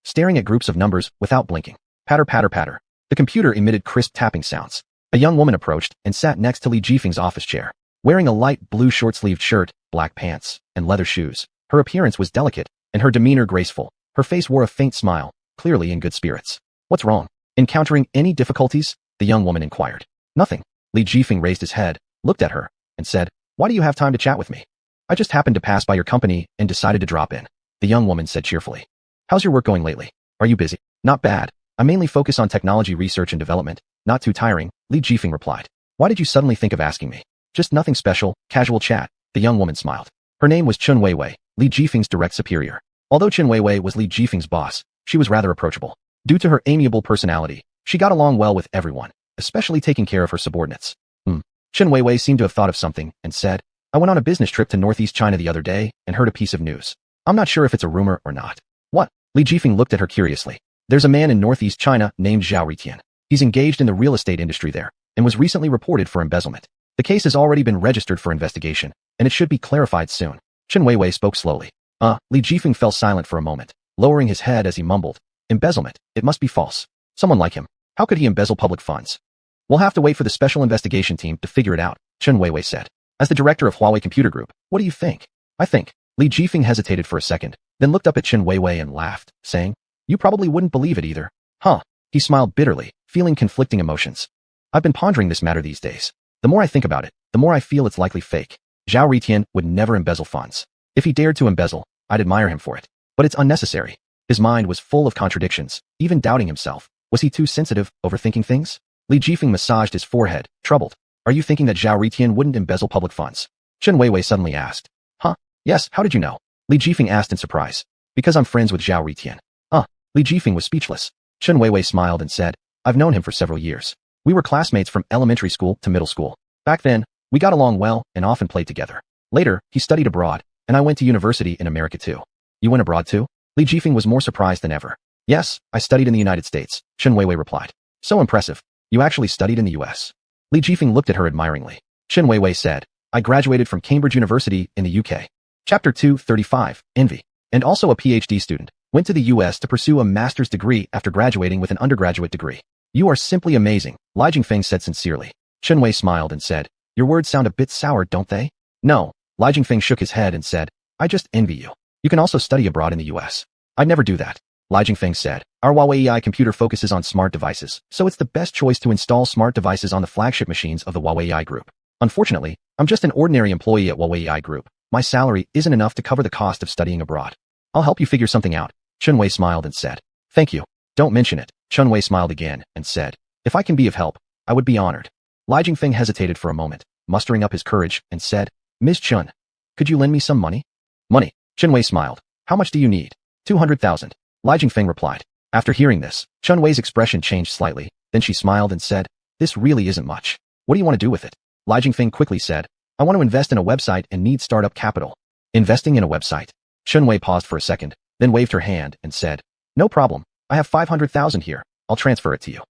[SPEAKER 1] staring at groups of numbers without blinking. Patter, patter, patter. The computer emitted crisp tapping sounds. A young woman approached and sat next to Li Jifeng's office chair. Wearing a light blue short-sleeved shirt, black pants, and leather shoes, her appearance was delicate and her demeanor graceful. Her face wore a faint smile, clearly in good spirits. What's wrong? Encountering any difficulties? The young woman inquired. Nothing. Li Jifeng raised his head, looked at her, and said, why do you have time to chat with me? I just happened to pass by your company and decided to drop in. The young woman said cheerfully. How's your work going lately? Are you busy? Not bad. I mainly focus on technology research and development. Not too tiring, Li Jifeng replied. Why did you suddenly think of asking me? Just nothing special, casual chat. The young woman smiled. Her name was Chun Weiwei, Li Jifeng's direct superior. Although Chun Weiwei was Li Jifeng's boss, she was rather approachable. Due to her amiable personality, she got along well with everyone, especially taking care of her subordinates. Chun Weiwei seemed to have thought of something and said, I went on a business trip to Northeast China the other day and heard a piece of news. I'm not sure if it's a rumor or not. What? Li Jifeng looked at her curiously. There's a man in Northeast China named Zhao Ritian. He's engaged in the real estate industry there and was recently reported for embezzlement. The case has already been registered for investigation, and it should be clarified soon. Chun Weiwei spoke slowly. Li Jifeng fell silent for a moment, lowering his head as he mumbled. Embezzlement. It must be false. Someone like him. How could he embezzle public funds? We'll have to wait for the special investigation team to figure it out, Chun Weiwei said. As the director of Huawei Computer Group, what do you think? I think. Li Jifeng hesitated for a second, then looked up at Chun Weiwei and laughed, saying, you probably wouldn't believe it either. Huh. He smiled bitterly, feeling conflicting emotions. I've been pondering this matter these days. The more I think about it, the more I feel it's likely fake. Zhao Ritian would never embezzle funds. If he dared to embezzle, I'd admire him for it. But it's unnecessary. His mind was full of contradictions, even doubting himself. Was he too sensitive, overthinking things? Li Jifeng massaged his forehead, troubled. Are you thinking that Zhao Ritian wouldn't embezzle public funds? Chun Weiwei suddenly asked. Huh? Yes, how did you know? Li Jifeng asked in surprise. Because I'm friends with Zhao Ritian. Li Jifeng was speechless. Chun Weiwei smiled and said, I've known him for several years. We were classmates from elementary school to middle school. Back then, we got along well and often played together. Later, he studied abroad, and I went to university in America too. You went abroad too? Li Jifeng was more surprised than ever. Yes, I studied in the United States, Chun Weiwei replied. So impressive. You actually studied in the US. Li Jifeng looked at her admiringly. Chun Weiwei said, I graduated from Cambridge University in the UK. Chapter 235, Envy. And also a PhD student. Went to the US to pursue a master's degree after graduating with an undergraduate degree. You are simply amazing, Li Jifeng said sincerely. Chun Wei smiled and said, your words sound a bit sour, don't they? No. Li Jifeng shook his head and said, I just envy you. You can also study abroad in the US. I'd never do that. Li Jifeng said, our Huawei AI computer focuses on smart devices, so it's the best choice to install smart devices on the flagship machines of the Huawei AI Group. Unfortunately, I'm just an ordinary employee at Huawei AI Group. My salary isn't enough to cover the cost of studying abroad. I'll help you figure something out. Chun Wei smiled and said, thank you. Don't mention it. Chun Wei smiled again and said, if I can be of help, I would be honored. Li Jifeng hesitated for a moment, mustering up his courage, and said, Ms. Chun, could you lend me some money? Money. Chun Wei smiled. How much do you need? 200,000. Li Jifeng replied. After hearing this, Chun Wei's expression changed slightly, then she smiled and said, this really isn't much. What do you want to do with it? Li Jifeng quickly said, I want to invest in a website and need startup capital. Investing in a website. Chun Wei paused for a second, then waved her hand and said, "No problem. I have 500,000 here. I'll transfer it to you."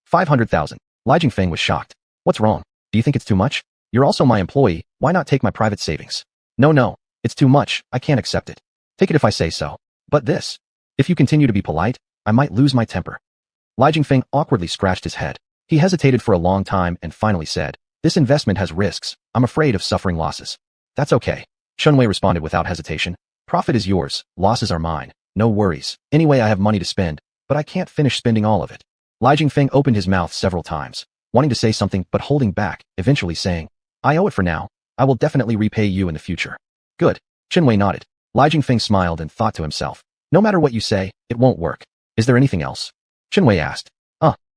[SPEAKER 1] 500,000. Li Jingfeng was shocked. "What's wrong? Do you think it's too much? You're also my employee. Why not take my private savings?" No, it's too much. I can't accept it. Take it if I say so. But this. If you continue to be polite, I might lose my temper." Li Jingfeng awkwardly scratched his head. He hesitated for a long time and finally said, "This investment has risks. I'm afraid of suffering losses." "That's okay." Xuanhuan responded without hesitation. "Profit is yours. Losses are mine. No worries. Anyway, I have money to spend, but I can't finish spending all of it." Li Jingfeng opened his mouth several times, wanting to say something but holding back, eventually saying, "I owe it for now. I will definitely repay you in the future." "Good." Xuanhuan nodded. Li Jingfeng smiled and thought to himself, "No matter what you say, it won't work. Is there anything else?" Xuanhuan asked.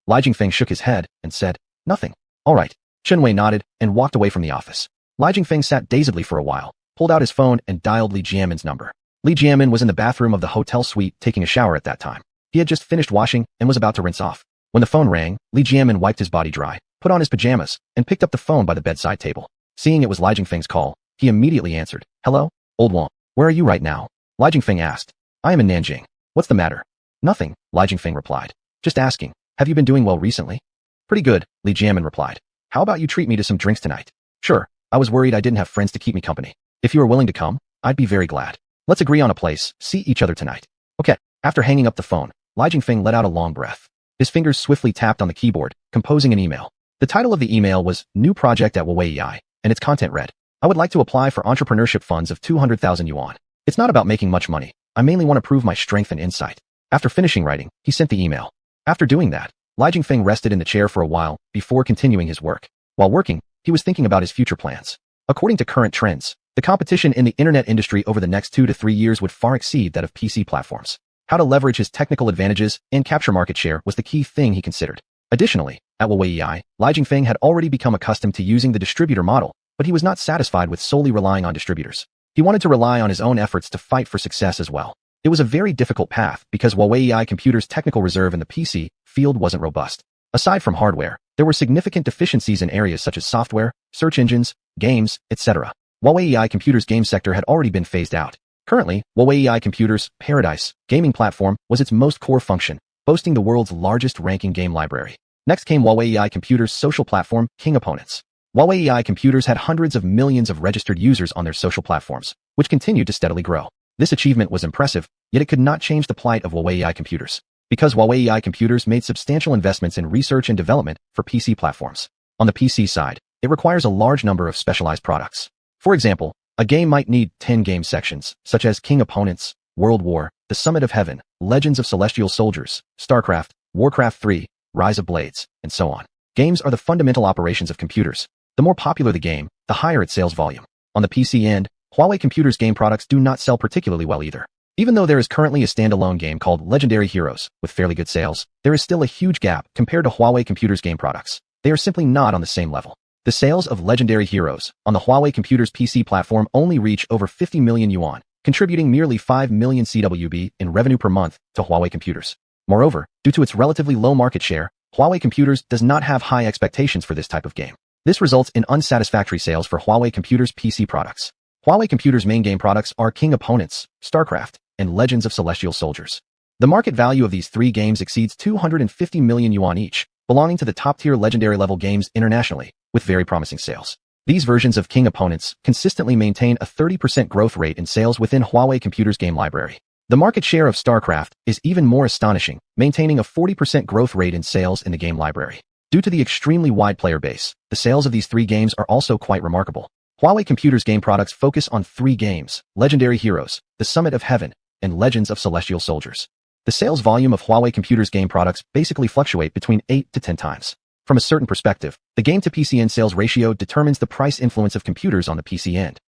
[SPEAKER 1] Li Jingfeng shook his head and said, "Nothing." "All right." Xuanhuan nodded and walked away from the office. Li Jingfeng sat dazedly for a while, pulled out his phone and dialed Li Jiamin's number. Li Jiamin was in the bathroom of the hotel suite taking a shower at that time. He had just finished washing and was about to rinse off. When the phone rang, Li Jiamin wiped his body dry, put on his pajamas, and picked up the phone by the bedside table. Seeing it was Li Jingfeng's call, he immediately answered. "Hello, old Wang. Where are you right now?" Li Jingfeng asked. "I am in Nanjing. What's the matter?" "Nothing," Li Jingfeng replied. "Just asking, have you been doing well recently?" "Pretty good," Li Jiamin replied. "How about you treat me to some drinks tonight?" "Sure. I was worried I didn't have friends to keep me company. If you are willing to come, I'd be very glad. Let's agree on a place, see each other tonight." "Okay." After hanging up the phone, Li Jingfeng let out a long breath. His fingers swiftly tapped on the keyboard, composing an email. The title of the email was New Project at Huawei, and its content read, "I would like to apply for entrepreneurship funds of 200,000 yuan. It's not about making much money. I mainly want to prove my strength and insight." After finishing writing, he sent the email. After doing that, Li Jingfeng rested in the chair for a while before continuing his work. While working, he was thinking about his future plans. According to current trends, the competition in the internet industry over the next 2 to 3 years would far exceed that of PC platforms. How to leverage his technical advantages and capture market share was the key thing he considered. Additionally, at Huawei, Li Jingfeng had already become accustomed to using the distributor model, but he was not satisfied with solely relying on distributors. He wanted to rely on his own efforts to fight for success as well. It was a very difficult path because Huawei Computer's technical reserve in the PC field wasn't robust. Aside from hardware, there were significant deficiencies in areas such as software, search engines, games, etc. Huawei Computer's game sector had already been phased out. Currently, Huawei Computer's Paradise gaming platform was its most core function, boasting the world's largest ranking game library. Next came Huawei Computer's social platform, King Opponents. Huawei Computers had hundreds of millions of registered users on their social platforms, which continued to steadily grow. This achievement was impressive, yet it could not change the plight of Huawei Computers, because Huawei Computers made substantial investments in research and development for PC platforms. On the PC side, it requires a large number of specialized products. For example, a game might need 10 game sections, such as King Opponents, World War, The Summit of Heaven, Legends of Celestial Soldiers, StarCraft, Warcraft 3, Rise of Blades, and so on. Games are the fundamental operations of computers. The more popular the game, the higher its sales volume. On the PC end, Huawei Computer's game products do not sell particularly well either. Even though there is currently a standalone game called Legendary Heroes, with fairly good sales, there is still a huge gap compared to Huawei Computer's game products. They are simply not on the same level. The sales of Legendary Heroes on the Huawei Computer's PC platform only reach over 50 million yuan, contributing merely 5 million CWB in revenue per month to Huawei Computers. Moreover, due to its relatively low market share, Huawei Computers does not have high expectations for this type of game. This results in unsatisfactory sales for Huawei Computers' PC products. Huawei Computers' main game products are King Opponents, StarCraft, and Legends of Celestial Soldiers. The market value of these 3 games exceeds 250 million yuan each, belonging to the top-tier legendary-level games internationally, with very promising sales. These versions of King Opponents consistently maintain a 30% growth rate in sales within Huawei Computer's game library. The market share of StarCraft is even more astonishing, maintaining a 40% growth rate in sales in the game library. Due to the extremely wide player base, the sales of these 3 games are also quite remarkable. Huawei Computer's game products focus on 3 games: Legendary Heroes, The Summit of Heaven, and Legends of Celestial Soldiers. The sales volume of Huawei Computer's game products basically fluctuate between 8 to 10 times. From a certain perspective, the game-to-PC end sales ratio determines the price influence of computers on the PC end.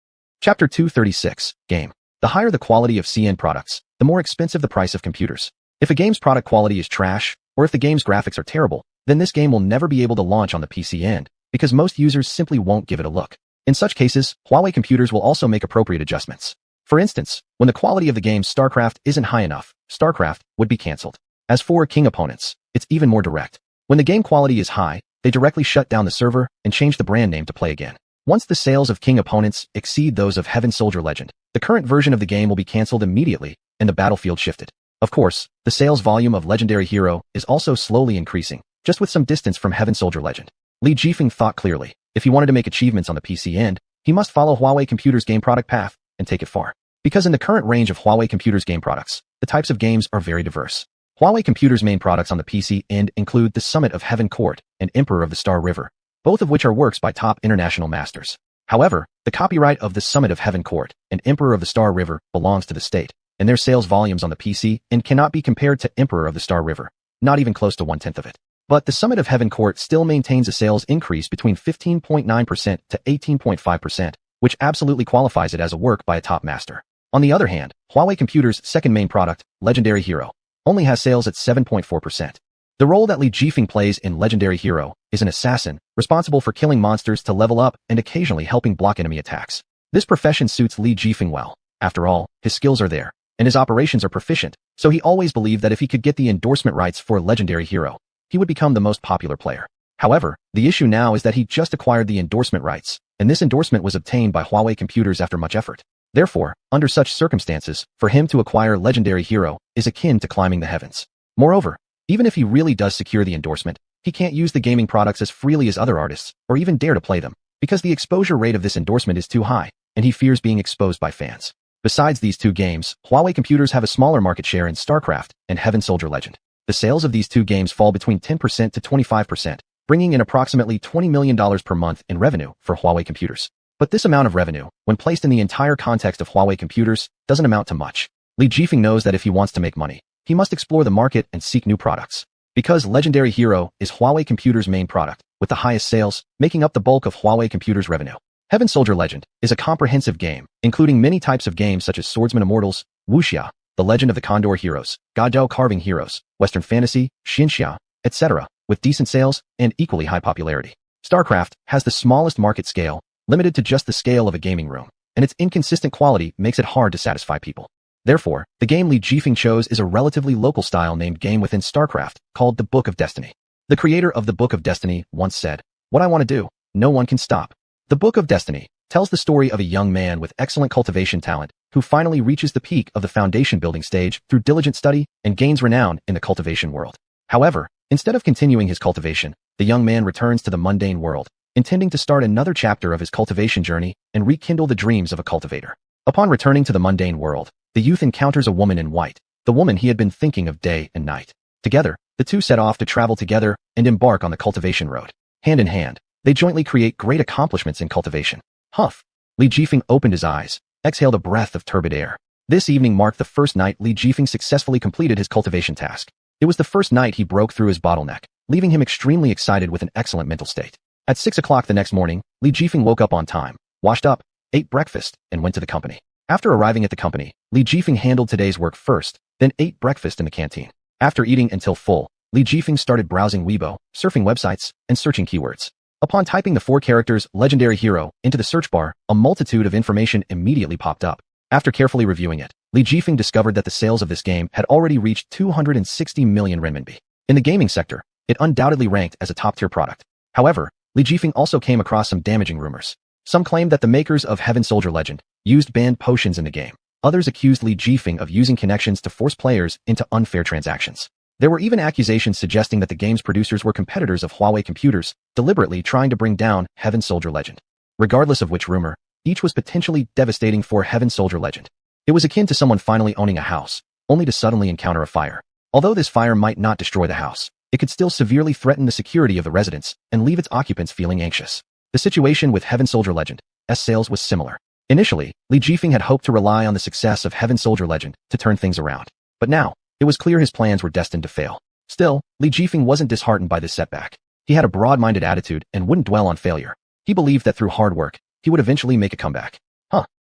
[SPEAKER 1] Chapter 236, Game. The higher the quality of CN products, the more expensive the price of computers. If a game's product quality is trash, or if the game's graphics are terrible, then this game will never be able to launch on the PC end, because most users simply won't give it a look. In such cases, Huawei Computers will also make appropriate adjustments. For instance, when the quality of the game StarCraft isn't high enough, StarCraft would be cancelled. As for King Opponents, it's even more direct. When the game quality is high, they directly shut down the server and change the brand name to Play Again. Once the sales of King Opponents exceed those of Heaven Soldier Legend, the current version of the game will be cancelled immediately and the battlefield shifted. Of course, the sales volume of Legendary Hero is also slowly increasing, just with some distance from Heaven Soldier Legend. Li Jifeng thought clearly. If he wanted to make achievements on the PC end, he must follow Huawei Computer's game product path and take it far. Because in the current range of Huawei Computer's game products, the types of games are very diverse. Huawei Computer's main products on the PC end include The Summit of Heaven Court and Emperor of the Star River, both of which are works by top international masters. However, the copyright of The Summit of Heaven Court and Emperor of the Star River belongs to the state, and their sales volumes on the PC end cannot be compared to Emperor of the Star River, not even close to 1/10 of it. But The Summit of Heaven Court still maintains a sales increase between 15.9% to 18.5%, which absolutely qualifies it as a work by a top master. On the other hand, Huawei Computer's second main product, Legendary Hero, only has sales at 7.4%. The role that Li Jifeng plays in Legendary Hero is an assassin, responsible for killing monsters to level up and occasionally helping block enemy attacks. This profession suits Li Jifeng well. After all, his skills are there, and his operations are proficient, so he always believed that if he could get the endorsement rights for Legendary Hero, he would become the most popular player. However, the issue now is that he just acquired the endorsement rights, and this endorsement was obtained by Huawei Computers after much effort. Therefore, under such circumstances, for him to acquire Legendary Hero is akin to climbing the heavens. Moreover, even if he really does secure the endorsement, he can't use the gaming products as freely as other artists, or even dare to play them, because the exposure rate of this endorsement is too high, and he fears being exposed by fans. Besides these two games, Huawei Computers have a smaller market share in StarCraft and Heaven Soldier Legend. The sales of these two games fall between 10% to 25%, bringing in approximately $20 million per month in revenue for Huawei Computers. But this amount of revenue, when placed in the entire context of Huawei Computers, doesn't amount to much. Li Jifeng knows that if he wants to make money, he must explore the market and seek new products. Because Legendary Hero is Huawei Computers' main product, with the highest sales, making up the bulk of Huawei Computers' revenue. Heaven Soldier Legend is a comprehensive game, including many types of games such as Swordsman Immortals, Wuxia, The Legend of the Condor Heroes, Gadao Carving Heroes, Western Fantasy, Xinxia, etc., with decent sales and equally high popularity. StarCraft has the smallest market scale, limited to just the scale of a gaming room, and its inconsistent quality makes it hard to satisfy people. Therefore, the game Li Jifeng chose is a relatively local style named game within StarCraft, called the Book of Destiny. The creator of the Book of Destiny once said, "What I want to do, no one can stop." The Book of Destiny tells the story of a young man with excellent cultivation talent who finally reaches the peak of the foundation building stage through diligent study and gains renown in the cultivation world. However, instead of continuing his cultivation, the young man returns to the mundane world, intending to start another chapter of his cultivation journey and rekindle the dreams of a cultivator. Upon returning to the mundane world, the youth encounters a woman in white, the woman he had been thinking of day and night. Together, the two set off to travel together and embark on the cultivation road. Hand in hand, they jointly create great accomplishments in cultivation. Huff! Li Jifeng opened his eyes, exhaled a breath of turbid air. This evening marked the first night Li Jifeng successfully completed his cultivation task. It was the first night he broke through his bottleneck, leaving him extremely excited with an excellent mental state. At 6 o'clock the next morning, Li Jifeng woke up on time, washed up, ate breakfast, and went to the company. After arriving at the company, Li Jifeng handled today's work first, then ate breakfast in the canteen. After eating until full, Li Jifeng started browsing Weibo, surfing websites, and searching keywords. Upon typing the 4 characters Legendary Hero into the search bar, a multitude of information immediately popped up. After carefully reviewing it, Li Jifeng discovered that the sales of this game had already reached 260 million renminbi. In the gaming sector, it undoubtedly ranked as a top-tier product. However, Li Jifeng also came across some damaging rumors. Some claimed that the makers of Heaven Soldier Legend used banned potions in the game. Others accused Li Jifeng of using connections to force players into unfair transactions. There were even accusations suggesting that the game's producers were competitors of Huawei Computers, deliberately trying to bring down Heaven Soldier Legend. Regardless of which rumor, each was potentially devastating for Heaven Soldier Legend. It was akin to someone finally owning a house, only to suddenly encounter a fire. Although this fire might not destroy the house, it could still severely threaten the security of the residents and leave its occupants feeling anxious. The situation with Heaven Soldier Legend's sales was similar. Initially, Li Jifeng had hoped to rely on the success of Heaven Soldier Legend to turn things around. But now, it was clear his plans were destined to fail. Still, Li Jifeng wasn't disheartened by this setback. He had a broad-minded attitude and wouldn't dwell on failure. He believed that through hard work, he would eventually make a comeback.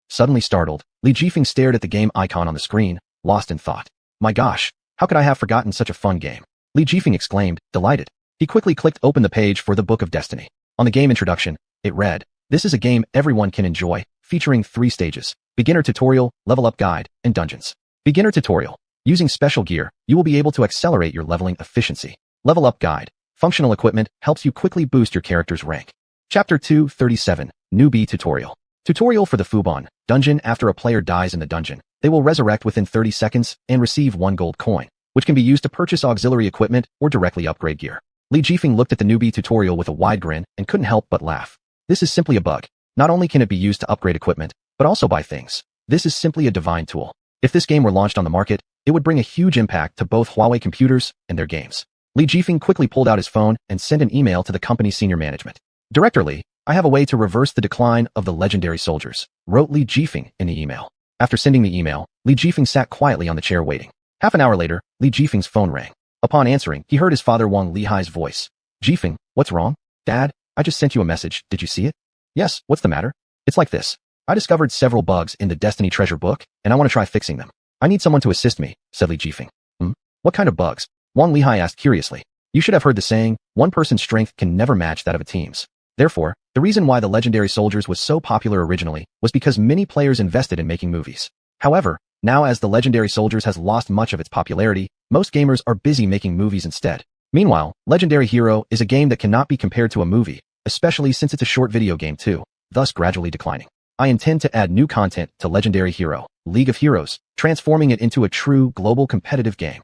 [SPEAKER 1] Suddenly startled, Li Jifeng stared at the game icon on the screen, lost in thought. My gosh, how could I have forgotten such a fun game? Li Jifeng exclaimed, delighted. He quickly clicked open the page for the Book of Destiny. On the game introduction, it read, "This is a game everyone can enjoy, featuring 3 stages: beginner tutorial, level up guide, and dungeons. Beginner tutorial. Using special gear, you will be able to accelerate your leveling efficiency. Level up guide. Functional equipment helps you quickly boost your character's rank. Chapter 237, Newbie Tutorial. Tutorial for the Fubon dungeon. After a player dies in the dungeon, They will resurrect within 30 seconds and receive 1 gold coin, which can be used to purchase auxiliary equipment or directly upgrade gear. Li Jifeng looked at the newbie tutorial with a wide grin and couldn't help but laugh. This is simply a bug. Not only can it be used to upgrade equipment, but also buy things. This is simply a divine tool. If this game were launched on the market, it would bring a huge impact to both Huawei computers and their games. Li Jifeng quickly pulled out his phone and sent an email to the company's senior management. Director Li, I have a way to reverse the decline of the legendary soldiers, wrote Li Jifeng in the email. After sending the email, Li Jifeng sat quietly on the chair waiting. Half an hour later, Li Jifeng's phone rang. Upon answering, he heard his father Wang Lihai's voice. Jifeng, what's wrong? Dad, I just sent you a message, did you see it? Yes, what's the matter? It's like this. I discovered several bugs in the Destiny Treasure book, and I want to try fixing them. I need someone to assist me, said Li Jifeng. What kind of bugs? Wang Lihai asked curiously. You should have heard the saying, one person's strength can never match that of a team's. Therefore, the reason why the Legendary Soldiers was so popular originally was because many players invested in making movies. However, now as the Legendary Soldiers has lost much of its popularity, most gamers are busy making movies instead. Meanwhile, Legendary Hero is a game that cannot be compared to a movie, especially since it's a short video game too, thus gradually declining. I intend to add new content to Legendary Hero, League of Heroes, transforming it into a true global competitive game.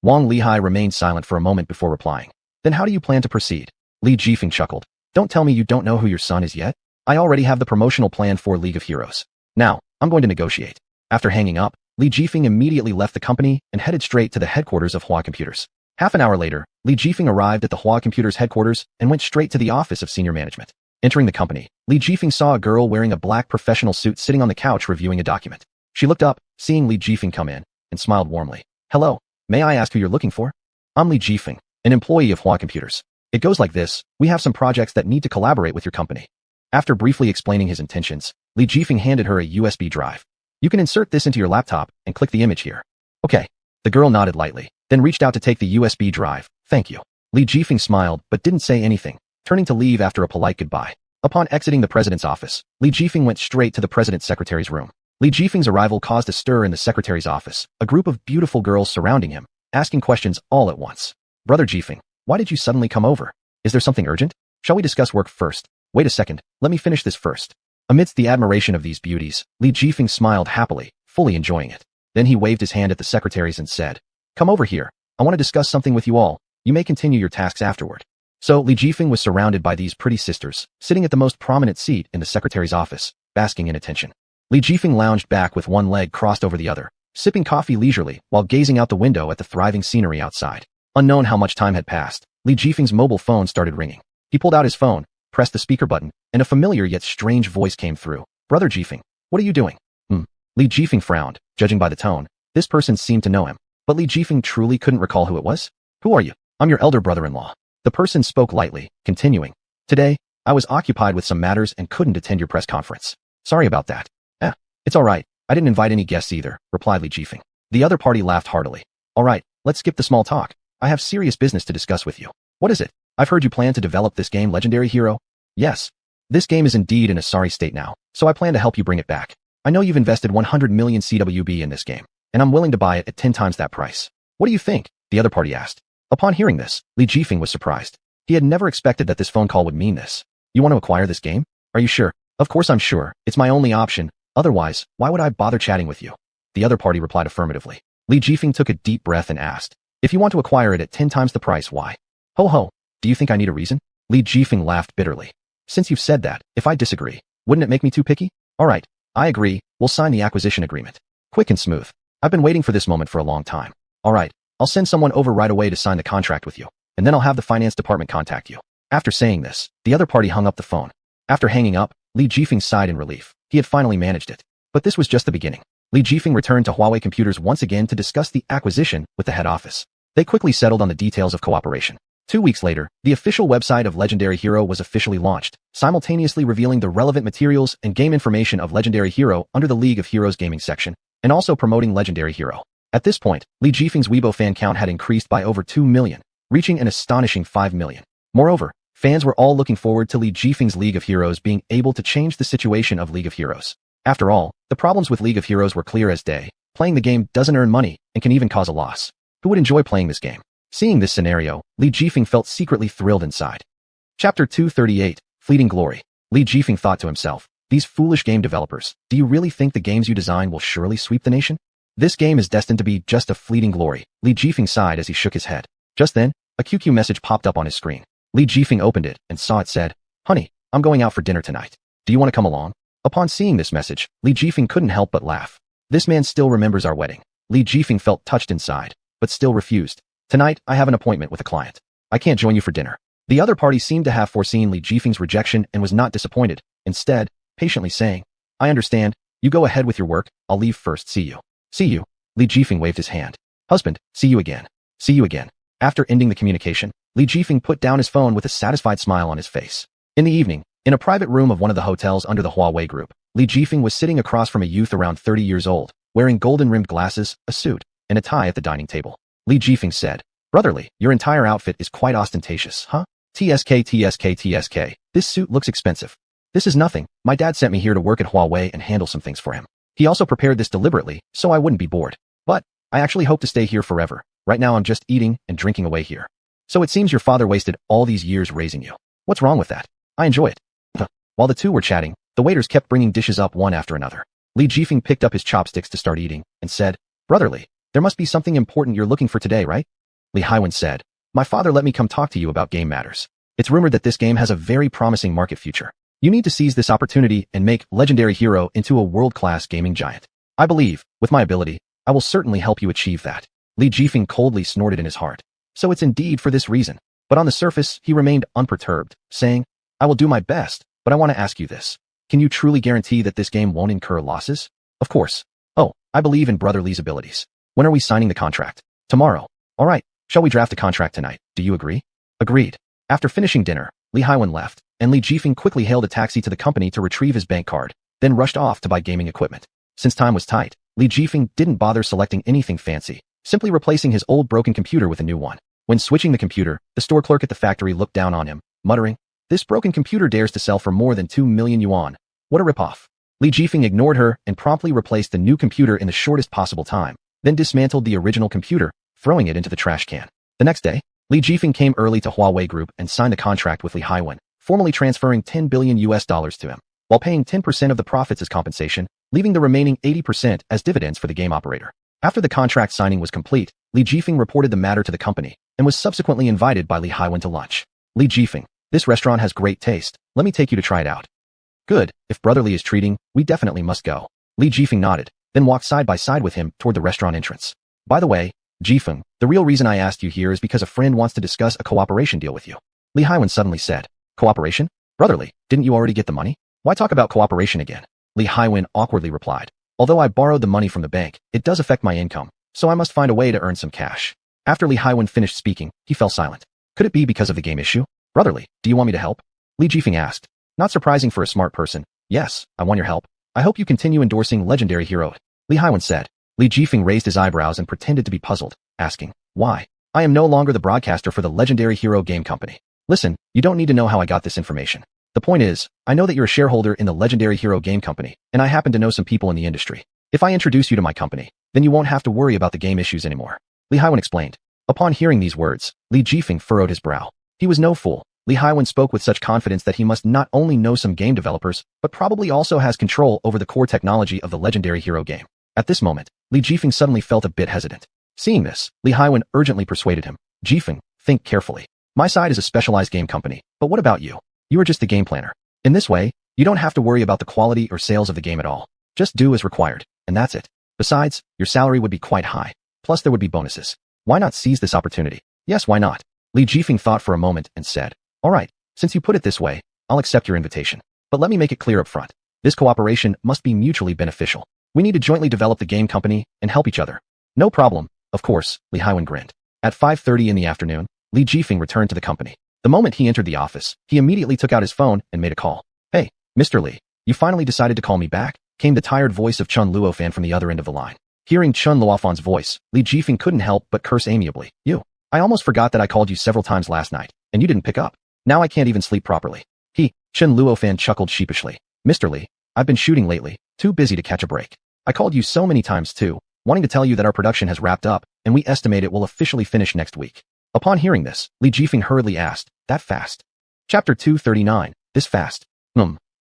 [SPEAKER 1] Wang Lihai remained silent for a moment before replying. Then how do you plan to proceed? Li Jifeng chuckled. Don't tell me you don't know who your son is yet. I already have the promotional plan for League of Heroes. Now, I'm going to negotiate. After hanging up, Li Jifeng immediately left the company and headed straight to the headquarters of Hua Computers. Half an hour later, Li Jifeng arrived at the Hua Computers headquarters and went straight to the office of senior management. Entering the company, Li Jifeng saw a girl wearing a black professional suit sitting on the couch reviewing a document. She looked up, seeing Li Jifeng come in, and smiled warmly. Hello, may I ask who you're looking for? I'm Li Jifeng, an employee of Hua Computers. It goes like this, we have some projects that need to collaborate with your company. After briefly explaining his intentions, Li Jifeng handed her a USB drive. You can insert this into your laptop and click the image here. Okay. The girl nodded lightly, then reached out to take the USB drive. Thank you. Li Jifeng smiled but didn't say anything, turning to leave after a polite goodbye. Upon exiting the president's office, Li Jifeng went straight to the president's secretary's room. Li Jifeng's arrival caused a stir in the secretary's office, a group of beautiful girls surrounding him, asking questions all at once. Brother Jifeng, why did you suddenly come over? Is there something urgent? Shall we discuss work first? Wait a second, let me finish this first. Amidst the admiration of these beauties, Li Jifeng smiled happily, fully enjoying it. Then he waved his hand at the secretaries and said, Come over here. I want to discuss something with you all. You may continue your tasks afterward. So Li Jifeng was surrounded by these pretty sisters, sitting at the most prominent seat in the secretary's office, basking in attention. Li Jifeng lounged back with one leg crossed over the other, sipping coffee leisurely while gazing out the window at the thriving scenery outside. Unknown how much time had passed, Li Jifeng's mobile phone started ringing. He pulled out his phone, pressed the speaker button, and a familiar yet strange voice came through. Brother Jifeng, what are you doing? Li Jifeng frowned, judging by the tone. This person seemed to know him, but Li Jifeng truly couldn't recall who it was. Who are you? I'm your elder brother-in-law. The person spoke lightly, continuing. Today, I was occupied with some matters and couldn't attend your press conference. Sorry about that. It's alright. I didn't invite any guests either, replied Li Jifeng. The other party laughed heartily. Alright, let's skip the small talk. I have serious business to discuss with you. What is it? I've heard you plan to develop this game Legendary Hero. Yes. This game is indeed in a sorry state now, so I plan to help you bring it back. I know you've invested 100 million CWB in this game, and I'm willing to buy it at 10 times that price. What do you think? The other party asked. Upon hearing this, Li Jifeng was surprised. He had never expected that this phone call would mean this. You want to acquire this game? Are you sure? Of course I'm sure. It's my only option. Otherwise, why would I bother chatting with you? The other party replied affirmatively. Li Jifeng took a deep breath and asked, If you want to acquire it at 10 times the price, why? Ho ho, do you think I need a reason? Li Jifeng laughed bitterly. Since you've said that, if I disagree, wouldn't it make me too picky? Alright, I agree, we'll sign the acquisition agreement. Quick and smooth. I've been waiting for this moment for a long time. Alright, I'll send someone over right away to sign the contract with you, and then I'll have the finance department contact you. After saying this, the other party hung up the phone. After hanging up, Li Jifeng sighed in relief. He had finally managed it. But this was just the beginning. Li Jifeng returned to Huawei Computers once again to discuss the acquisition with the head office. They quickly settled on the details of cooperation. 2 weeks later, the official website of Legendary Hero was officially launched, simultaneously revealing the relevant materials and game information of Legendary Hero under the League of Heroes gaming section, and also promoting Legendary Hero. At this point, Li Jifeng's Weibo fan count had increased by over 2 million, reaching an astonishing 5 million. Moreover, fans were all looking forward to Li Jifeng's League of Heroes being able to change the situation of League of Heroes. After all, the problems with League of Heroes were clear as day. Playing the game doesn't earn money and can even cause a loss. Who would enjoy playing this game? Seeing this scenario, Li Jifeng felt secretly thrilled inside. Chapter 238, Fleeting Glory. Li Jifeng thought to himself, These foolish game developers, do you really think the games you design will surely sweep the nation? This game is destined to be just a fleeting glory. Li Jifeng sighed as he shook his head. Just then, a QQ message popped up on his screen. Li Jifeng opened it and saw it said, "Honey, I'm going out for dinner tonight. Do you want to come along?" Upon seeing this message, Li Jifeng couldn't help but laugh. This man still remembers our wedding. Li Jifeng felt touched inside, but still refused. "Tonight, I have an appointment with a client. I can't join you for dinner." The other party seemed to have foreseen Li Jifeng's rejection and was not disappointed, instead, patiently saying, "I understand. You go ahead with your work. I'll leave first. See you." "See you." Li Jifeng waved his hand. "Husband, see you again." "See you again." After ending the communication, Li Jifeng put down his phone with a satisfied smile on his face. In the evening, in a private room of one of the hotels under the Huawei Group, Li Jifeng was sitting across from a youth around 30 years old, wearing golden-rimmed glasses, a suit, and a tie at the dining table. Li Jifeng said, "Brotherly, your entire outfit is quite ostentatious, huh? TSK. This suit looks expensive." "This is nothing. My dad sent me here to work at Huawei and handle some things for him. He also prepared this deliberately, so I wouldn't be bored. But I actually hope to stay here forever. Right now I'm just eating and drinking away here." "So it seems your father wasted all these years raising you. What's wrong with that? I enjoy it." While the two were chatting, the waiters kept bringing dishes up one after another. Li Jifeng picked up his chopsticks to start eating and said, "Brotherly, there must be something important you're looking for today, right?" Li Haiwen said, "My father let me come talk to you about game matters. It's rumored that this game has a very promising market future. You need to seize this opportunity and make Legendary Hero into a world-class gaming giant. I believe, with my ability, I will certainly help you achieve that." Li Jifeng coldly snorted in his heart. So it's indeed for this reason. But on the surface, he remained unperturbed, saying, "I will do my best, but I want to ask you this. Can you truly guarantee that this game won't incur losses?" "Of course." "Oh, I believe in Brother Li's abilities. When are we signing the contract?" "Tomorrow." "All right, shall we draft a contract tonight? Do you agree?" "Agreed." After finishing dinner, Li Haiwen left, and Li Jifeng quickly hailed a taxi to the company to retrieve his bank card, then rushed off to buy gaming equipment. Since time was tight, Li Jifeng didn't bother selecting anything fancy, simply replacing his old broken computer with a new one. When switching the computer, the store clerk at the factory looked down on him, muttering, "This broken computer dares to sell for more than 2 million yuan. What a ripoff." Li Jifeng ignored her and promptly replaced the new computer in the shortest possible time, then dismantled the original computer, throwing it into the trash can. The next day, Li Jifeng came early to Huawei Group and signed a contract with Li Haiwen, formally transferring $10 billion to him, while paying 10% of the profits as compensation, leaving the remaining 80% as dividends for the game operator. After the contract signing was complete, Li Jifeng reported the matter to the company and was subsequently invited by Li Haiwen to lunch. "Li Jifeng, this restaurant has great taste. Let me take you to try it out." "Good, if Brother Li is treating, we definitely must go." Li Jifeng nodded, then walked side by side with him toward the restaurant entrance. "By the way, Jifeng, the real reason I asked you here is because a friend wants to discuss a cooperation deal with you." Li Haiwen suddenly said, "Cooperation? Brother Li, didn't you already get the money? Why talk about cooperation again?" Li Haiwen awkwardly replied, "Although I borrowed the money from the bank, it does affect my income, so I must find a way to earn some cash." After Li Haiwen finished speaking, he fell silent. Could it be because of the game issue? "Brother Li, do you want me to help?" Li Jifeng asked. Not surprising for a smart person. "Yes, I want your help. I hope you continue endorsing Legendary Hero," Li Haiwen said. Li Jifeng raised his eyebrows and pretended to be puzzled, asking, "Why? I am no longer the broadcaster for the Legendary Hero game company." "Listen, you don't need to know how I got this information. The point is, I know that you're a shareholder in the Legendary Hero game company, and I happen to know some people in the industry. If I introduce you to my company, then you won't have to worry about the game issues anymore," Li Haiwen explained. Upon hearing these words, Li Jifeng furrowed his brow. He was no fool. Li Haiwen spoke with such confidence that he must not only know some game developers, but probably also has control over the core technology of the Legendary Hero game. At this moment, Li Jifeng suddenly felt a bit hesitant. Seeing this, Li Haiwen urgently persuaded him. "Jifeng, think carefully. My side is a specialized game company, but what about you? You are just the game planner. In this way, you don't have to worry about the quality or sales of the game at all. Just do as required, and that's it. Besides, your salary would be quite high. Plus there would be bonuses. Why not seize this opportunity?" "Yes, why not?" Li Jifeng thought for a moment and said, "All right, since you put it this way, I'll accept your invitation. But let me make it clear up front. This cooperation must be mutually beneficial. We need to jointly develop the game company and help each other." "No problem, of course," Li Haiwen grinned. At 5:30 in the afternoon, Li Jifeng returned to the company. The moment he entered the office, he immediately took out his phone and made a call. "Hey, Mr. Li, you finally decided to call me back?" came the tired voice of Chun Luofan from the other end of the line. Hearing Chun Luofan's voice, Li Jifeng couldn't help but curse amiably. I almost forgot that I called you several times last night, and you didn't pick up. Now I can't even sleep properly." Chun Luofan chuckled sheepishly. "Mr. Li, I've been shooting lately, too busy to catch a break. I called you so many times too, wanting to tell you that our production has wrapped up, and we estimate it will officially finish next week." Upon hearing this, Li Jifeng hurriedly asked, "That fast?" Chapter 239, This Fast.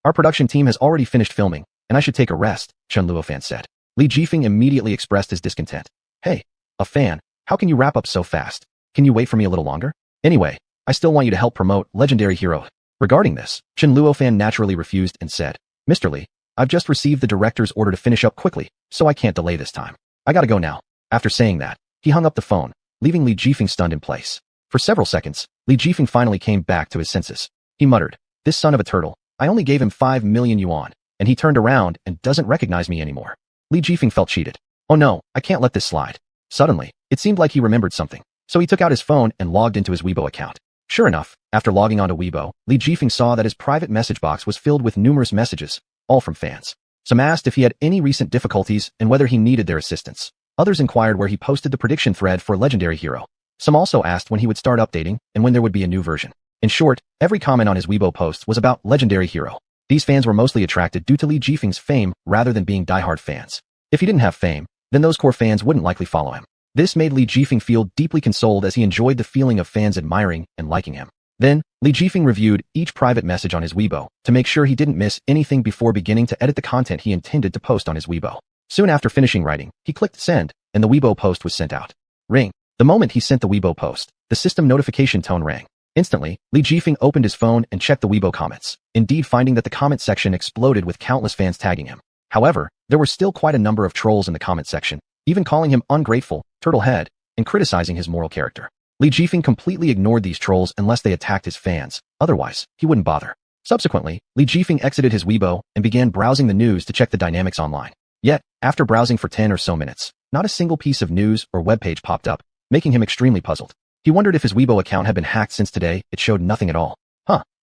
[SPEAKER 1] Our production team has already finished filming, and I should take a rest, xuanhuan said. Li Jifeng immediately expressed his discontent. Hey, a fan, how can you wrap up so fast? Can you wait for me a little longer? Anyway, I still want you to help promote Legendary Hero. Regarding this, xuanhuan naturally refused and said, Mr. Li, I've just received the director's order to finish up quickly, so I can't delay this time. I gotta go now. After saying that, he hung up the phone, leaving Li Jifeng stunned in place. For several seconds, Li Jifeng finally came back to his senses. He muttered, this son of a turtle, I only gave him 5 million yuan, and he turned around and doesn't recognize me anymore. Li Jifeng felt cheated. Oh no, I can't let this slide. Suddenly, it seemed like he remembered something, so he took out his phone and logged into his Weibo account. Sure enough, after logging onto Weibo, Li Jifeng saw that his private message box was filled with numerous messages, all from fans. Some asked if he had any recent difficulties and whether he needed their assistance. Others inquired where he posted the prediction thread for Legendary Hero. Some also asked when he would start updating and when there would be a new version. In short, every comment on his Weibo posts was about Legendary Hero. These fans were mostly attracted due to Li Jifeng's fame rather than being diehard fans. If he didn't have fame, then those core fans wouldn't likely follow him. This made Li Jifeng feel deeply consoled as he enjoyed the feeling of fans admiring and liking him. Then, Li Jifeng reviewed each private message on his Weibo to make sure he didn't miss anything before beginning to edit the content he intended to post on his Weibo. Soon after finishing writing, he clicked send, and the Weibo post was sent out. Ring. The moment he sent the Weibo post, the system notification tone rang. Instantly, Li Jifeng opened his phone and checked the Weibo comments, indeed finding that the comment section exploded with countless fans tagging him. However, there were still quite a number of trolls in the comment section, even calling him ungrateful, turtle head, and criticizing his moral character. Li Jifeng completely ignored these trolls unless they attacked his fans, otherwise, he wouldn't bother. Subsequently, Li Jifeng exited his Weibo and began browsing the news to check the dynamics online. Yet, after browsing for 10 or so minutes, not a single piece of news or webpage popped up, making him extremely puzzled. He wondered if his Weibo account had been hacked since today it showed nothing at all.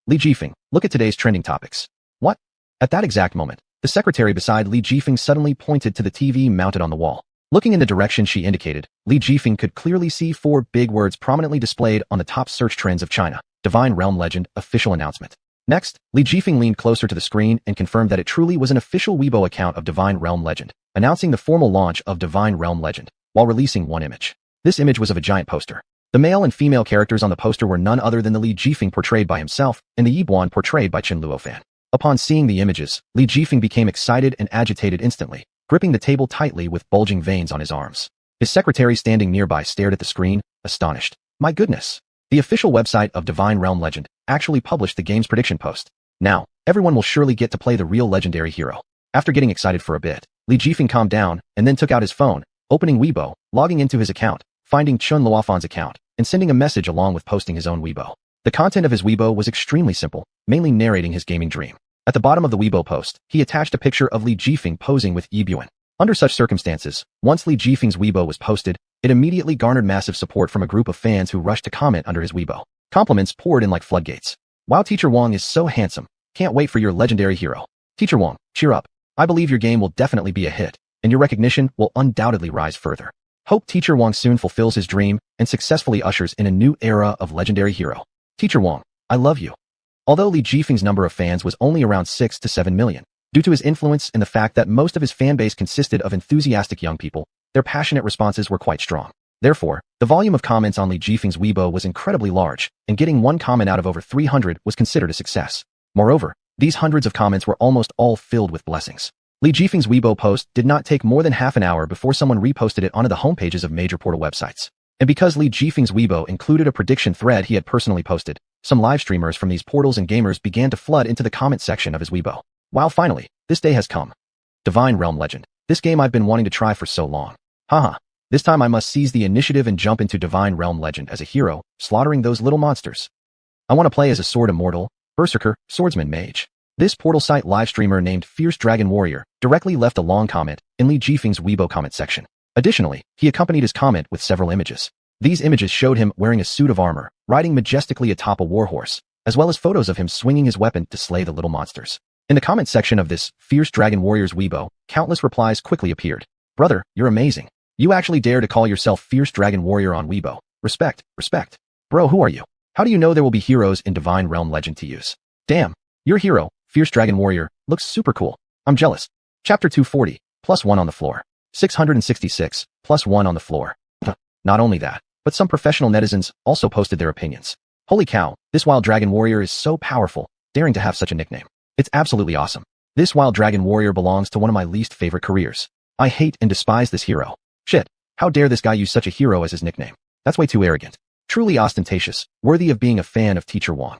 [SPEAKER 1] Li Jifeng, look at today's trending topics. What? At that exact moment, the secretary beside Li Jifeng suddenly pointed to the TV mounted on the wall. Looking in the direction she indicated, Li Jifeng could clearly see 4 big words prominently displayed on the top search trends of China. Divine Realm Legend, official announcement. Next, Li Jifeng leaned closer to the screen and confirmed that it truly was an official Weibo account of Divine Realm Legend, announcing the formal launch of Divine Realm Legend, while releasing one image. This image was of a giant poster. The male and female characters on the poster were none other than the Li Jifeng portrayed by himself and the Yibuan portrayed by xuanhuan. Upon seeing the images, Li Jifeng became excited and agitated instantly, gripping the table tightly with bulging veins on his arms. His secretary standing nearby stared at the screen, astonished. My goodness! The official website of Divine Realm Legend actually published the game's prediction post. Now, everyone will surely get to play the real legendary hero. After getting excited for a bit, Li Jifeng calmed down and then took out his phone, opening Weibo, logging into his account, finding xuanhuan's account, and sending a message along with posting his own Weibo. The content of his Weibo was extremely simple, mainly narrating his gaming dream. At the bottom of the Weibo post, he attached a picture of Li Jifeng posing with Yibuan. Under such circumstances, once Li Jifeng's Weibo was posted, it immediately garnered massive support from a group of fans who rushed to comment under his Weibo. Compliments poured in like floodgates. Wow, Teacher Wang is so handsome. Can't wait for your legendary hero. Teacher Wang, cheer up. I believe your game will definitely be a hit, and your recognition will undoubtedly rise further. Hope Teacher Wang soon fulfills his dream and successfully ushers in a new era of legendary hero. Teacher Wang, I love you. Although Li Jifeng's number of fans was only around 6 to 7 million, due to his influence and the fact that most of his fan base consisted of enthusiastic young people, their passionate responses were quite strong. Therefore, the volume of comments on Li Jifeng's Weibo was incredibly large, and getting one comment out of over 300 was considered a success. Moreover, these hundreds of comments were almost all filled with blessings. Li Jifeng's Weibo post did not take more than half an hour before someone reposted it onto the homepages of major portal websites. And because Li Jifeng's Weibo included a prediction thread he had personally posted, some live streamers from these portals and gamers began to flood into the comment section of his Weibo. Wow, finally, this day has come. Divine Realm Legend. This game I've been wanting to try for so long. Haha. This time I must seize the initiative and jump into Divine Realm Legend as a hero, slaughtering those little monsters. I want to play as a sword immortal, berserker, swordsman mage. This portal site live streamer named Fierce Dragon Warrior directly left a long comment in Li Jifeng's Weibo comment section. Additionally, he accompanied his comment with several images. These images showed him wearing a suit of armor, riding majestically atop a warhorse, as well as photos of him swinging his weapon to slay the little monsters. In the comment section of this Fierce Dragon Warrior's Weibo, countless replies quickly appeared. Brother, you're amazing. You actually dare to call yourself Fierce Dragon Warrior on Weibo. Respect, respect. Bro, who are you? How do you know there will be heroes in Divine Realm Legend to use? Damn, your hero, Fierce Dragon Warrior, looks super cool. I'm jealous. Chapter 240, +1 on the floor. 666, +1 on the floor. Not only that, but some professional netizens also posted their opinions. Holy cow, this wild dragon warrior is so powerful, daring to have such a nickname. It's absolutely awesome. This wild dragon warrior belongs to one of my least favorite careers. I hate and despise this hero. Shit, how dare this guy use such a hero as his nickname? That's way too arrogant. Truly ostentatious, worthy of being a fan of Teacher Wang.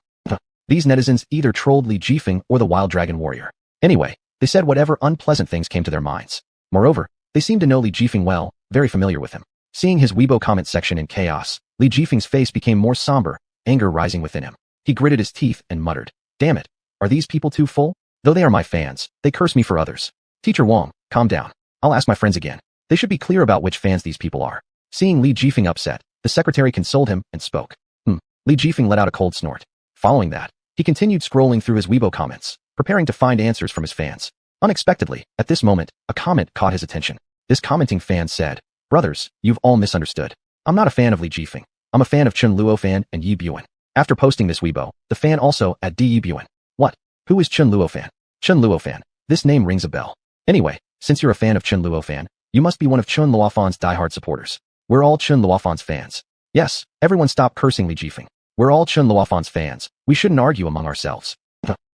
[SPEAKER 1] These netizens either trolled Li Jifeng or the wild dragon warrior. Anyway, they said whatever unpleasant things came to their minds. Moreover, they seemed to know Li Jifeng well, very familiar with him. Seeing his Weibo comment section in chaos, Li Jifeng's face became more somber, anger rising within him. He gritted his teeth and muttered, "Damn it, are these people too full? Though they are my fans, they curse me for others. Teacher Wang, calm down. I'll ask my friends again. They should be clear about which fans these people are." Seeing Li Jifeng upset, the secretary consoled him and spoke. Li Jifeng let out a cold snort. Following that, he continued scrolling through his Weibo comments, preparing to find answers from his fans. Unexpectedly, at this moment, a comment caught his attention. This commenting fan said, "Brothers, you've all misunderstood. I'm not a fan of Li Jifeng. I'm a fan of Chun Luofan and Yi Buan." After posting this Weibo, the fan also added Yi Buan. What? Who is Chun Luofan? Chun Luofan. This name rings a bell. Anyway, since you're a fan of Chun Luofan, you must be one of Chun Luofan's diehard supporters. We're all Chun Luofan's fans. Yes, everyone stop cursing Li Jifeng. We're all Chun Luofan's fans. We shouldn't argue among ourselves.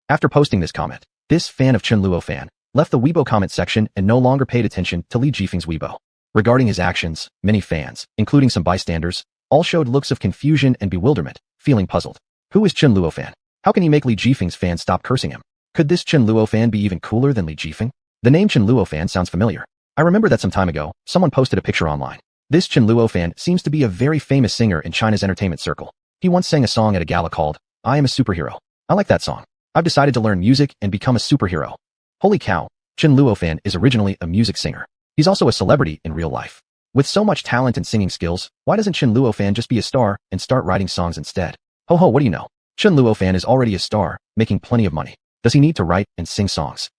[SPEAKER 1] After posting this comment, this fan of Chun Luofan left the Weibo comment section and no longer paid attention to Li Jifeng's Weibo. Regarding his actions, many fans, including some bystanders, all showed looks of confusion and bewilderment, feeling puzzled. Who is Chun Luofan? How can he make Li Jifeng's fans stop cursing him? Could this Chun Luofan be even cooler than Li Jifeng? The name Chun Luofan sounds familiar. I remember that some time ago, someone posted a picture online. This Chun Luofan seems to be a very famous singer in China's entertainment circle. He once sang a song at a gala called, "I Am a Superhero." I like that song. I've decided to learn music and become a superhero. Holy cow, Chun Luofan is originally a music singer. He's also a celebrity in real life. With so much talent and singing skills, why doesn't Chun Luofan just be a star and start writing songs instead? Ho ho, what do you know? Chun Luofan is already a star, making plenty of money. Does he need to write and sing songs?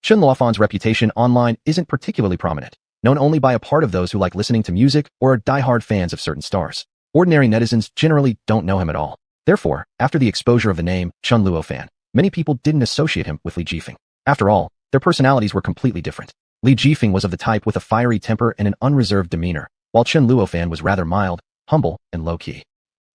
[SPEAKER 1] Chun Luofan's reputation online isn't particularly prominent, known only by a part of those who like listening to music or are diehard fans of certain stars. Ordinary netizens generally don't know him at all. Therefore, after the exposure of the name Chun Luofan, many people didn't associate him with Li Jifeng. After all, their personalities were completely different. Li Jifeng was of the type with a fiery temper and an unreserved demeanor, while Chun Luofan was rather mild, humble, and low-key.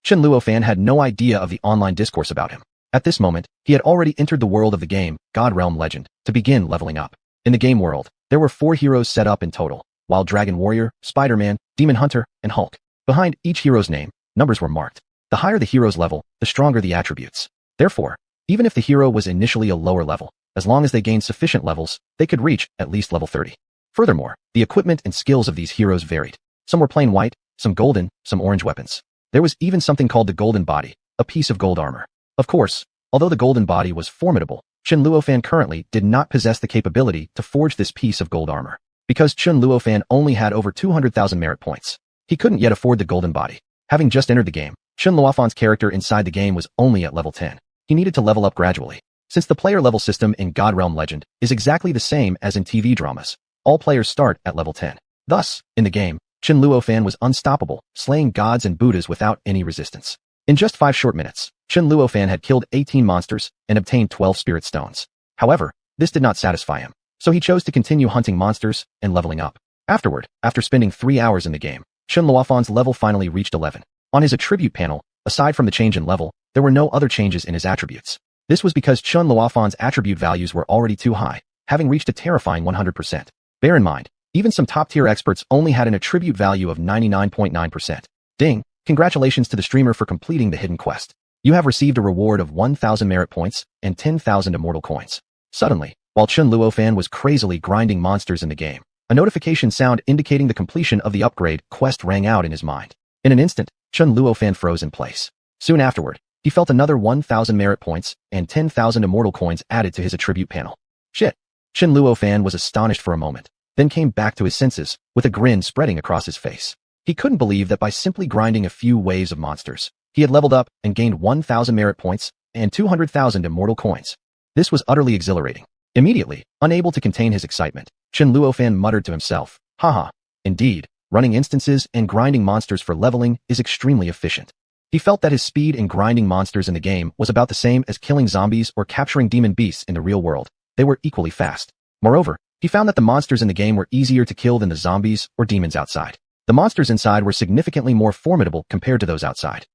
[SPEAKER 1] Chun Luofan had no idea of the online discourse about him. At this moment, he had already entered the world of the game, God Realm Legend, to begin leveling up. In the game world, there were 4 heroes set up in total, Wild Dragon Warrior, Spider-Man, Demon Hunter, and Hulk. Behind each hero's name, numbers were marked. The higher the hero's level, the stronger the attributes. Therefore, even if the hero was initially a lower level, as long as they gained sufficient levels, they could reach at least level 30. Furthermore, the equipment and skills of these heroes varied. Some were plain white, some golden, some orange weapons. There was even something called the Golden Body, a piece of gold armor. Of course, although the Golden Body was formidable, Chun Luofan currently did not possess the capability to forge this piece of gold armor. Because Chun Luofan only had over 200,000 merit points, he couldn't yet afford the Golden Body. Having just entered the game, Chun Luofan's character inside the game was only at level 10. He needed to level up gradually. Since the player level system in God Realm Legend is exactly the same as in TV dramas, all players start at level 10. Thus, in the game, Chun Luofan was unstoppable, slaying gods and Buddhas without any resistance. In just 5 short minutes, Chun Luofan had killed 18 monsters and obtained 12 spirit stones. However, this did not satisfy him, so he chose to continue hunting monsters and leveling up. Afterward, after spending 3 hours in the game, Chun Luofan's level finally reached 11. On his attribute panel, aside from the change in level, there were no other changes in his attributes. This was because Chun Luofan's attribute values were already too high, having reached a terrifying 100%. Bear in mind, even some top-tier experts only had an attribute value of 99.9%. Ding! Congratulations to the streamer for completing the hidden quest. You have received a reward of 1,000 merit points and 10,000 immortal coins. Suddenly, while Chun Luofan was crazily grinding monsters in the game, a notification sound indicating the completion of the upgrade quest rang out in his mind. In an instant, Chun Luofan froze in place. Soon afterward, he felt another 1,000 merit points and 10,000 immortal coins added to his attribute panel. Shit! Chun Luofan was astonished for a moment, then came back to his senses, with a grin spreading across his face. He couldn't believe that by simply grinding a few waves of monsters, he had leveled up and gained 1,000 merit points and 200,000 immortal coins. This was utterly exhilarating. Immediately, unable to contain his excitement, Chun Luofan muttered to himself, "Haha, indeed, running instances and grinding monsters for leveling is extremely efficient." He felt that his speed in grinding monsters in the game was about the same as killing zombies or capturing demon beasts in the real world. They were equally fast. Moreover, he found that the monsters in the game were easier to kill than the zombies or demons outside. The monsters inside were significantly more formidable compared to those outside.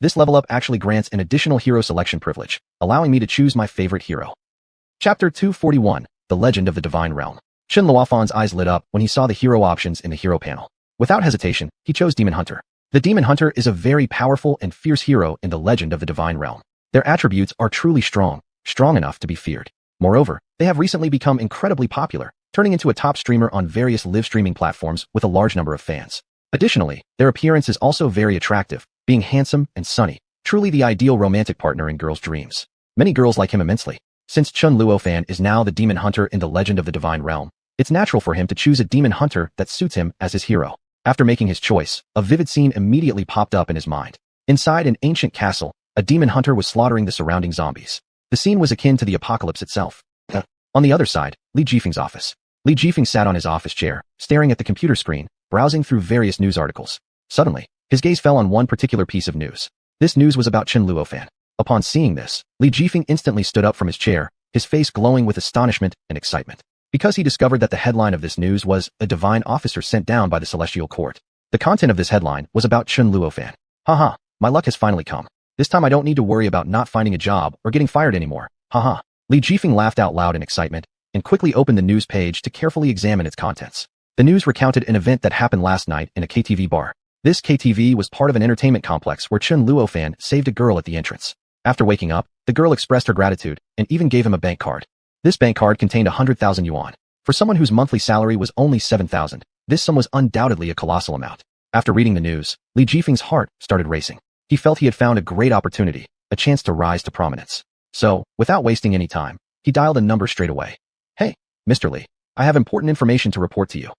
[SPEAKER 1] This level up actually grants an additional hero selection privilege, allowing me to choose my favorite hero. Chapter 241, The Legend of the Divine Realm. Chen Luofan's eyes lit up when he saw the hero options in the hero panel. Without hesitation, he chose Demon Hunter. The Demon Hunter is a very powerful and fierce hero in the Legend of the Divine Realm. Their attributes are truly strong enough to be feared. Moreover, they have recently become incredibly popular, turning into a top streamer on various live streaming platforms with a large number of fans. Additionally, their appearance is also very attractive, being handsome and sunny, truly the ideal romantic partner in girls' dreams. Many girls like him immensely. Since Chen Luofan is now the Demon Hunter in the Legend of the Divine Realm, it's natural for him to choose a Demon Hunter that suits him as his hero. After making his choice, a vivid scene immediately popped up in his mind. Inside an ancient castle, a Demon Hunter was slaughtering the surrounding zombies. The scene was akin to the apocalypse itself. On the other side, Li Jifeng's office. Li Jifeng sat on his office chair, staring at the computer screen, browsing through various news articles. Suddenly, his gaze fell on one particular piece of news. This news was about Chen Luofan. Upon seeing this, Li Jifeng instantly stood up from his chair, his face glowing with astonishment and excitement. Because he discovered that the headline of this news was, "A divine officer sent down by the celestial court." The content of this headline was about Chen Luofan. Haha, my luck has finally come. This time I don't need to worry about not finding a job or getting fired anymore. Haha. Li Jifeng laughed out loud in excitement and quickly opened the news page to carefully examine its contents. The news recounted an event that happened last night in a KTV bar. This KTV was part of an entertainment complex where Chen Luofan saved a girl at the entrance. After waking up, the girl expressed her gratitude and even gave him a bank card. This bank card contained 100,000 yuan. For someone whose monthly salary was only 7,000, this sum was undoubtedly a colossal amount. After reading the news, Li Jifeng's heart started racing. He felt he had found a great opportunity, a chance to rise to prominence. So, without wasting any time, he dialed a number straight away. "Hey, Mr. Li, I have important information to report to you."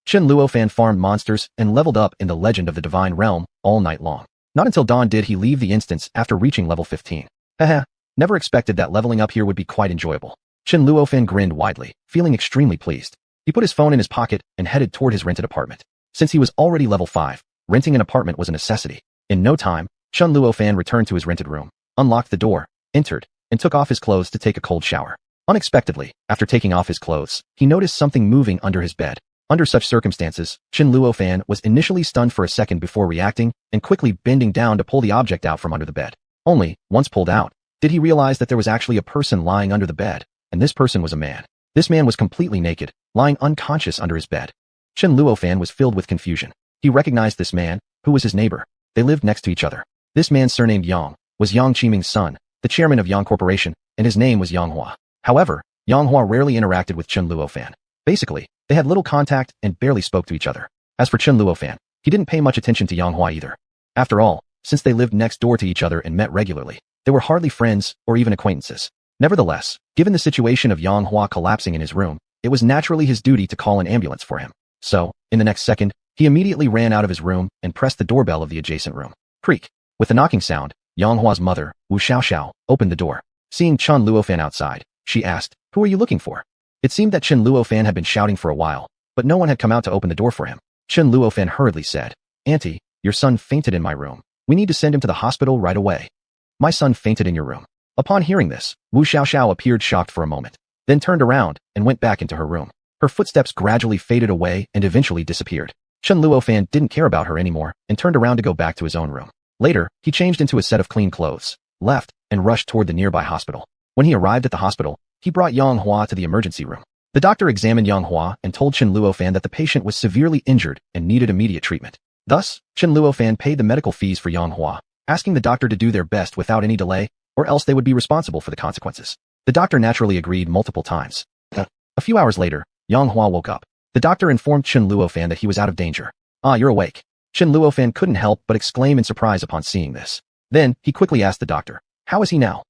[SPEAKER 1] Chen Luofan farmed monsters and leveled up in the Legend of the Divine Realm all night long. Not until dawn did he leave the instance after reaching level 15. Haha, never expected that leveling up here would be quite enjoyable. Chen Luofan grinned widely, feeling extremely pleased. He put his phone in his pocket and headed toward his rented apartment. Since he was already level 5, renting an apartment was a necessity. In no time, Chen Luofan returned to his rented room, unlocked the door, entered, and took off his clothes to take a cold shower. Unexpectedly, after taking off his clothes, he noticed something moving under his bed. Under such circumstances, Chen Luofan was initially stunned for a second before reacting and quickly bending down to pull the object out from under the bed. Only, once pulled out, did he realize that there was actually a person lying under the bed, and this person was a man. This man was completely naked, lying unconscious under his bed. Chen Luofan was filled with confusion. He recognized this man, who was his neighbor. They lived next to each other. This man, surnamed Yang, was Yang Qiming's son, the chairman of Yang Corporation, and his name was Yang Hua. However, Yang Hua rarely interacted with Chen Luofan. Basically, they had little contact and barely spoke to each other. As for Chen Luofan, he didn't pay much attention to Yang Hua either. After all, since they lived next door to each other and met regularly, they were hardly friends or even acquaintances. Nevertheless, given the situation of Yang Hua collapsing in his room, it was naturally his duty to call an ambulance for him. So, in the next second, he immediately ran out of his room and pressed the doorbell of the adjacent room. Creak. With the knocking sound, Yang Hua's mother, Wu Xiaoxiao, opened the door. Seeing Chen Luofan outside, she asked, "Who are you looking for?" It seemed that Chen Luofan had been shouting for a while, but no one had come out to open the door for him. Chen Luofan hurriedly said, "Auntie, your son fainted in my room. We need to send him to the hospital right away." "My son fainted in your room." Upon hearing this, Wu Xiaoxiao appeared shocked for a moment, then turned around and went back into her room. Her footsteps gradually faded away and eventually disappeared. Chen Luofan didn't care about her anymore and turned around to go back to his own room. Later, he changed into a set of clean clothes, left, and rushed toward the nearby hospital. When he arrived at the hospital, he brought Yang Hua to the emergency room. The doctor examined Yang Hua and told Chen Luofan that the patient was severely injured and needed immediate treatment. Thus, Chen Luofan paid the medical fees for Yang Hua, asking the doctor to do their best without any delay, or else they would be responsible for the consequences. The doctor naturally agreed multiple times. A few hours later, Yang Hua woke up. The doctor informed Chen Luofan that he was out of danger. "Ah, you're awake." Chen Luofan couldn't help but exclaim in surprise upon seeing this. Then, he quickly asked the doctor, "How is he now?"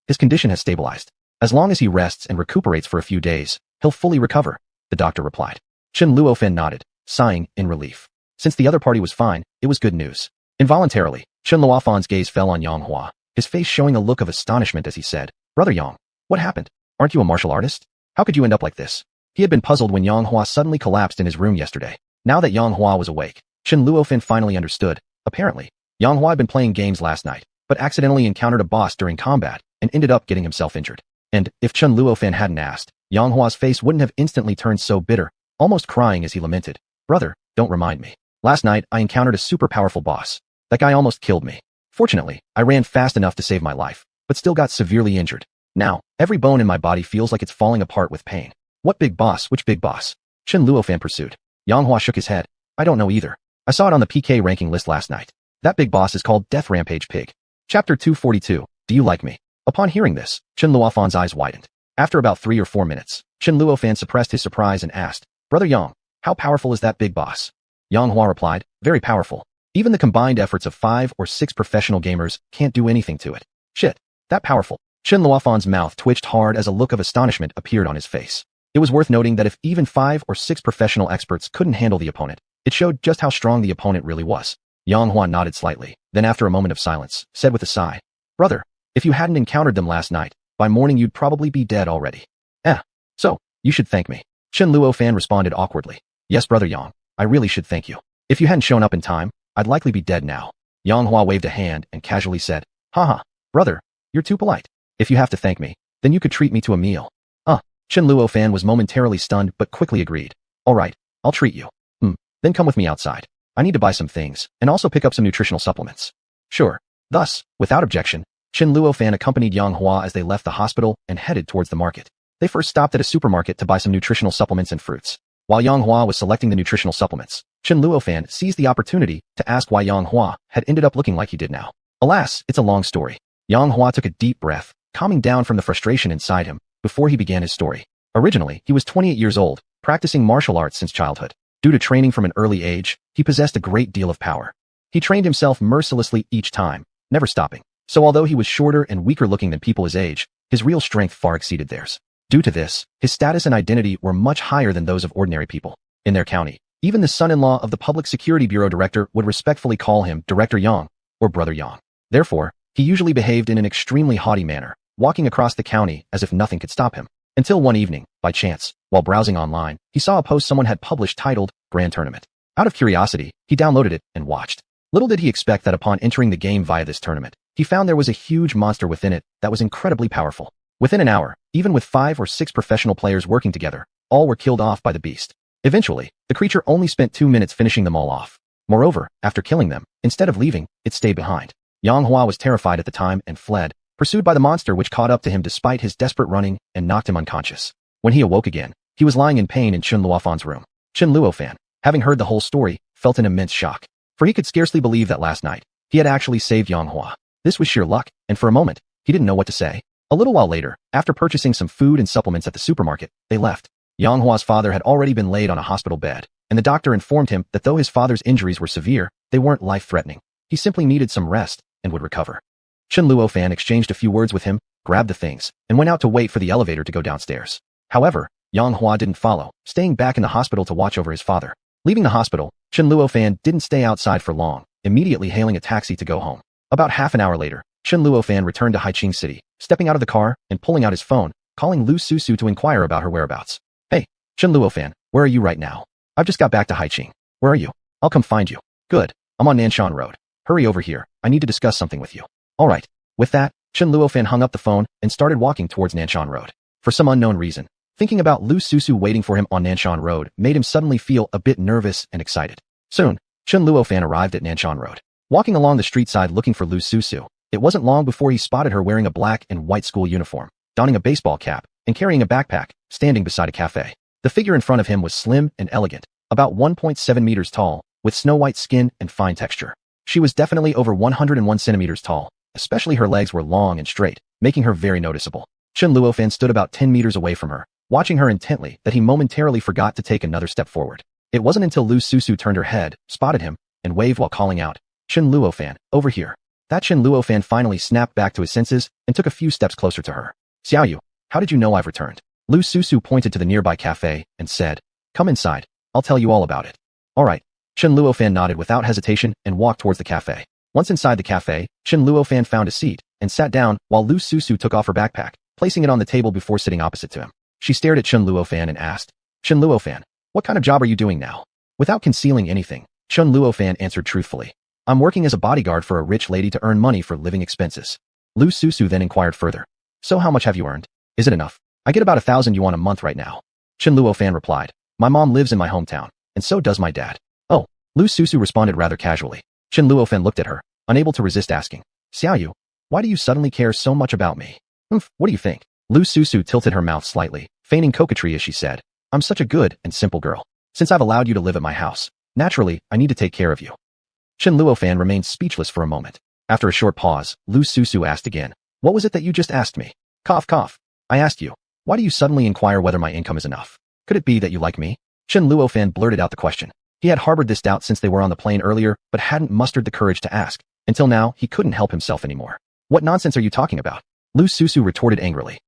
[SPEAKER 1] His condition has stabilized. As long as he rests and recuperates for a few days, he'll fully recover," the doctor replied. Chen Luofan nodded, sighing in relief. Since the other party was fine, it was good news. Involuntarily, Chen Luofan's gaze fell on Yang Hua, his face showing a look of astonishment as he said, "Brother Yang, what happened? Aren't you a martial artist? How could you end up like this?" He had been puzzled when Yang Hua suddenly collapsed in his room yesterday. Now that Yang Hua was awake, Chen Luofan finally understood. Apparently, Yang Hua had been playing games last night, but accidentally encountered a boss during combat and ended up getting himself injured. And, if Chen Luofan hadn't asked, Yang Hua's face wouldn't have instantly turned so bitter, almost crying as he lamented, "Brother, don't remind me. Last night, I encountered a super powerful boss. That guy almost killed me. Fortunately, I ran fast enough to save my life, but still got severely injured. Now, every bone in my body feels like it's falling apart with pain. What big boss? Which big boss? Chen Luofan pursued. Xuanhuan shook his head. I don't know either. I saw it on the PK ranking list last night. That big boss is called Death Rampage Pig. Chapter 242. Do you like me? Upon hearing this, Chen Luofan's eyes widened. After about 3 or 4 minutes, Chen Luofan suppressed his surprise and asked, Brother Yang, how powerful is that big boss? Xuanhuan replied, very powerful. Even the combined efforts of 5 or 6 professional gamers can't do anything to it. Shit, that powerful. Chen Luofan's mouth twitched hard as a look of astonishment appeared on his face. It was worth noting that if even 5 or 6 professional experts couldn't handle the opponent, it showed just how strong the opponent really was. Xuanhuan nodded slightly, then after a moment of silence, said with a sigh, Brother, if you hadn't encountered them last night, by morning you'd probably be dead already. So, you should thank me. Chen Luofan responded awkwardly. Yes, Brother Yang, I really should thank you. If you hadn't shown up in time, I'd likely be dead now. Xuanhuan waved a hand and casually said, Haha, brother, you're too polite. If you have to thank me, then you could treat me to a meal. Chen Luofan was momentarily stunned but quickly agreed. All right, I'll treat you. Then come with me outside. I need to buy some things, and also pick up some nutritional supplements. Sure. Thus, without objection, Chen Luofan accompanied Xuanhuan as they left the hospital and headed towards the market. They first stopped at a supermarket to buy some nutritional supplements and fruits. While Xuanhuan was selecting the nutritional supplements, Chen Luofan seized the opportunity to ask why Xuanhuan had ended up looking like he did now. Alas, it's a long story. Xuanhuan took a deep breath, calming down from the frustration inside him, before he began his story. Originally, he was 28 years old, practicing martial arts since childhood. Due to training from an early age, he possessed a great deal of power. He trained himself mercilessly each time, never stopping. So although he was shorter and weaker looking than people his age, his real strength far exceeded theirs. Due to this, his status and identity were much higher than those of ordinary people. In their county, even the son-in-law of the Public Security Bureau director would respectfully call him Director Yang, or Brother Yang. Therefore, he usually behaved in an extremely haughty manner, walking across the county as if nothing could stop him. Until one evening, by chance, while browsing online, he saw a post someone had published titled Grand Tournament. Out of curiosity, he downloaded it and watched. Little did he expect that upon entering the game via this tournament, he found there was a huge monster within it that was incredibly powerful. Within an hour, even with 5 or 6 professional players working together, all were killed off by the beast. Eventually, the creature only spent 2 minutes finishing them all off. Moreover, after killing them, instead of leaving, it stayed behind. Xuanhuan was terrified at the time and fled, pursued by the monster which caught up to him despite his desperate running and knocked him unconscious. When he awoke again, he was lying in pain in Chen Luofan's room. Chen Luofan, having heard the whole story, felt an immense shock. For he could scarcely believe that last night, he had actually saved Xuanhuan. This was sheer luck, and for a moment, he didn't know what to say. A little while later, after purchasing some food and supplements at the supermarket, they left. Xuanhua's father had already been laid on a hospital bed, and the doctor informed him that though his father's injuries were severe, they weren't life-threatening. He simply needed some rest and would recover. Chen Luofan exchanged a few words with him, grabbed the things, and went out to wait for the elevator to go downstairs. However, Xuanhuan didn't follow, staying back in the hospital to watch over his father. Leaving the hospital, Chen Luofan didn't stay outside for long, immediately hailing a taxi to go home. About half an hour later, Chen Luofan returned to Haiqing City, stepping out of the car and pulling out his phone, calling Lu Susu to inquire about her whereabouts. Hey, Chen Luofan, where are you right now? I've just got back to Haiqing. Where are you? I'll come find you. Good. I'm on Nanshan Road. Hurry over here. I need to discuss something with you. All right. With that, Chen Luofan hung up the phone and started walking towards Nanshan Road. For some unknown reason, thinking about Lu Susu waiting for him on Nanshan Road made him suddenly feel a bit nervous and excited. Soon, Chen Luofan arrived at Nanshan Road. Walking along the street side looking for Lu Susu, it wasn't long before he spotted her wearing a black and white school uniform, donning a baseball cap, and carrying a backpack, standing beside a cafe. The figure in front of him was slim and elegant, about 1.7 meters tall, with snow-white skin and fine texture. She was definitely over 101 centimeters tall, especially her legs were long and straight, making her very noticeable. Chen Luofan stood about 10 meters away from her, watching her intently that he momentarily forgot to take another step forward. It wasn't until Lu Susu turned her head, spotted him, and waved while calling out, Chen Luofan, over here. That Chen Luofan finally snapped back to his senses and took a few steps closer to her. Xiaoyu, how did you know I've returned? Lu Susu pointed to the nearby cafe and said, come inside, I'll tell you all about it. All right. Chen Luofan nodded without hesitation and walked towards the cafe. Once inside the cafe, Chen Luofan found a seat and sat down while Lu Susu took off her backpack, placing it on the table before sitting opposite to him. She stared at Chen Luofan and asked, Chen Luofan, what kind of job are you doing now? Without concealing anything, Chen Luofan answered truthfully. I'm working as a bodyguard for a rich lady to earn money for living expenses. Lu Susu then inquired further. So how much have you earned? Is it enough? I get about 1,000 yuan a month right now. Chen Luofan replied. My mom lives in my hometown, and so does my dad. Oh, Lu Susu responded rather casually. Chen Luofan looked at her, unable to resist asking, Xiaoyu, why do you suddenly care so much about me? What do you think? Lu Susu tilted her mouth slightly, feigning coquetry as she said, I'm such a good and simple girl. Since I've allowed you to live at my house, naturally, I need to take care of you. Chen Luofan remained speechless for a moment. After a short pause, Lu Susu asked again, what was it that you just asked me? Cough, cough. I asked you, why do you suddenly inquire whether my income is enough? Could it be that you like me? Chen Luofan blurted out the question. He had harbored this doubt since they were on the plane earlier, but hadn't mustered the courage to ask. Until now, he couldn't help himself anymore. What nonsense are you talking about? Lu Susu retorted angrily.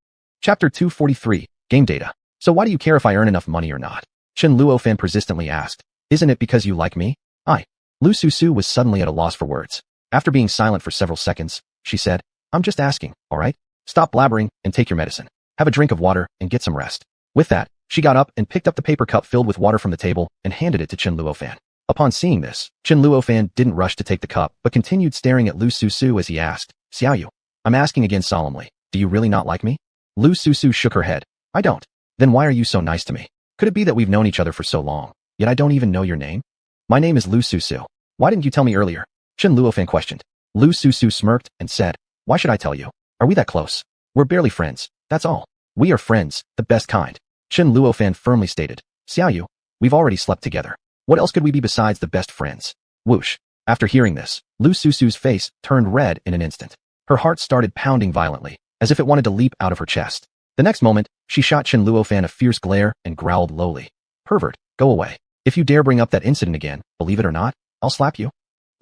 [SPEAKER 1] Chapter 243, Game Data. So why do you care if I earn enough money or not? Chen Luofan persistently asked. Isn't it because you like me? Lu Susu was suddenly at a loss for words. After being silent for several seconds, she said, I'm just asking, alright? Stop blabbering and take your medicine. Have a drink of water and get some rest. With that, she got up and picked up the paper cup filled with water from the table and handed it to Chen Luofan. Upon seeing this, Chen Luofan didn't rush to take the cup but continued staring at Lu Susu as he asked, Xiaoyu, I'm asking again solemnly, do you really not like me? Lu Susu shook her head. I don't. Then why are you so nice to me? Could it be that we've known each other for so long, yet I don't even know your name? My name is Lu Susu. Why didn't you tell me earlier? Chen Luofan questioned. Lu Susu smirked and said, why should I tell you? Are we that close? We're barely friends, that's all. We are friends, the best kind. Chen Luofan firmly stated. Xiaoyu, we've already slept together. What else could we be besides the best friends? Whoosh. After hearing this, Lu Susu's face turned red in an instant. Her heart started pounding violently, as if it wanted to leap out of her chest. The next moment, she shot Chen Luofan a fierce glare and growled lowly. Pervert, go away. If you dare bring up that incident again, believe it or not, I'll slap you.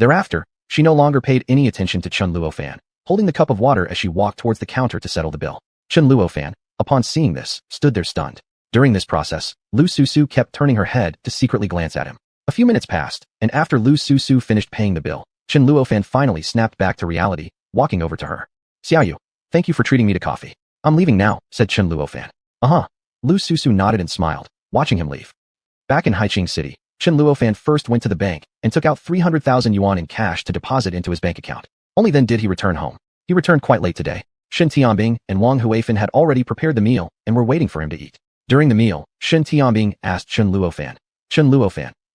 [SPEAKER 1] Thereafter, she no longer paid any attention to Chen Luofan, holding the cup of water as she walked towards the counter to settle the bill. Chen Luofan, upon seeing this, stood there stunned. During this process, Lu Susu kept turning her head to secretly glance at him. A few minutes passed, and after Lu Susu finished paying the bill, Chen Luofan finally snapped back to reality, walking over to her. Xiaoyu, thank you for treating me to coffee. I'm leaving now, said Chen Luofan. Lu Susu nodded and smiled, watching him leave. Back in Haiqing City, Chen Luofan first went to the bank and took out 300,000 yuan in cash to deposit into his bank account. Only then did he return home. He returned quite late today. Shen Tianbing and Wang Huifan had already prepared the meal and were waiting for him to eat. During the meal, Shen Tianbing asked Chen Luofan,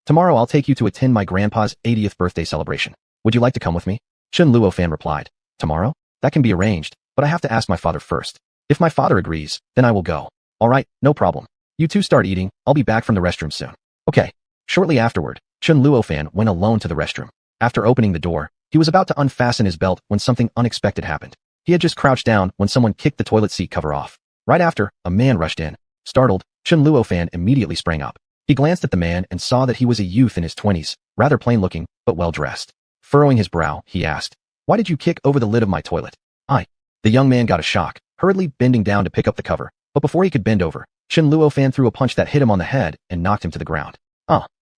[SPEAKER 1] tomorrow I'll take you to attend my grandpa's 80th birthday celebration. Would you like to come with me? Chen Luofan replied, tomorrow? That can be arranged, but I have to ask my father first. If my father agrees, then I will go. Alright, no problem. You two start eating, I'll be back from the restroom soon. Okay. Shortly afterward, Chen Luofan went alone to the restroom. After opening the door, he was about to unfasten his belt when something unexpected happened. He had just crouched down when someone kicked the toilet seat cover off. Right after, a man rushed in. Startled, Chen Luofan immediately sprang up. He glanced at the man and saw that he was a youth in his 20s, rather plain-looking, but well-dressed. Furrowing his brow, he asked, why did you kick over the lid of my toilet? The young man got a shock, hurriedly bending down to pick up the cover, but before he could bend over, Chen Luofan threw a punch that hit him on the head and knocked him to the ground.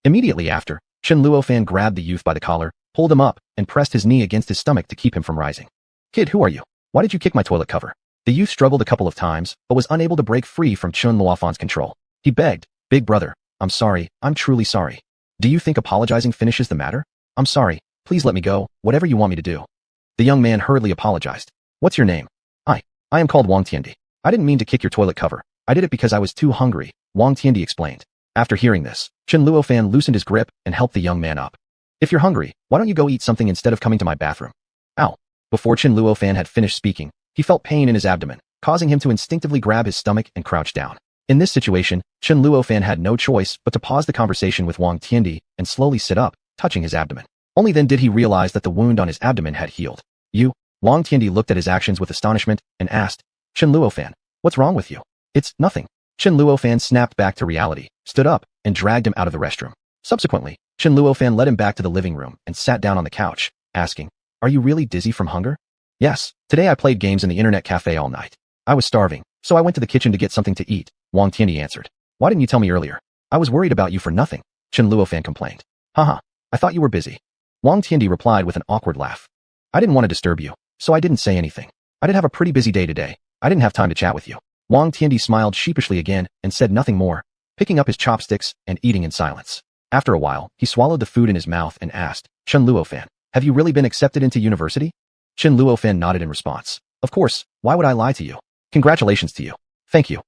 [SPEAKER 1] Immediately after, Chen Luofan grabbed the youth by the collar, pulled him up, and pressed his knee against his stomach to keep him from rising. Kid, who are you? Why did you kick my toilet cover? The youth struggled a couple of times, but was unable to break free from Chen Luofan's control. He begged, big brother, I'm sorry, I'm truly sorry. Do you think apologizing finishes the matter? I'm sorry, please let me go, whatever you want me to do. The young man hurriedly apologized. What's your name? I am called Wang Tiandi. I didn't mean to kick your toilet cover. I did it because I was too hungry, Wang Tiandi explained. After hearing this, Chen Luofan loosened his grip and helped the young man up. If you're hungry, why don't you go eat something instead of coming to my bathroom? Ow. Before Chen Luofan had finished speaking, he felt pain in his abdomen, causing him to instinctively grab his stomach and crouch down. In this situation, Chen Luofan had no choice but to pause the conversation with Wang Tiandi and slowly sit up, touching his abdomen. Only then did he realize that the wound on his abdomen had healed. Wang Tiandi looked at his actions with astonishment and asked, Chen Luofan, what's wrong with you? It's nothing. Chen Luofan snapped back to reality, stood up, and dragged him out of the restroom. Subsequently, Chen Luofan led him back to the living room and sat down on the couch, asking, are you really dizzy from hunger? Yes, today I played games in the internet cafe all night. I was starving, so I went to the kitchen to get something to eat, Wang Tiandi answered. Why didn't you tell me earlier? I was worried about you for nothing, Chen Luofan complained. Haha, I thought you were busy. Wang Tiandi replied with an awkward laugh. I didn't want to disturb you, so I didn't say anything. I did have a pretty busy day today. I didn't have time to chat with you. Wang Tiandi smiled sheepishly again and said nothing more, picking up his chopsticks and eating in silence. After a while, he swallowed the food in his mouth and asked, Chen Luofan, have you really been accepted into university? Chen Luofan nodded in response. Of course, why would I lie to you? Congratulations to you. Thank you.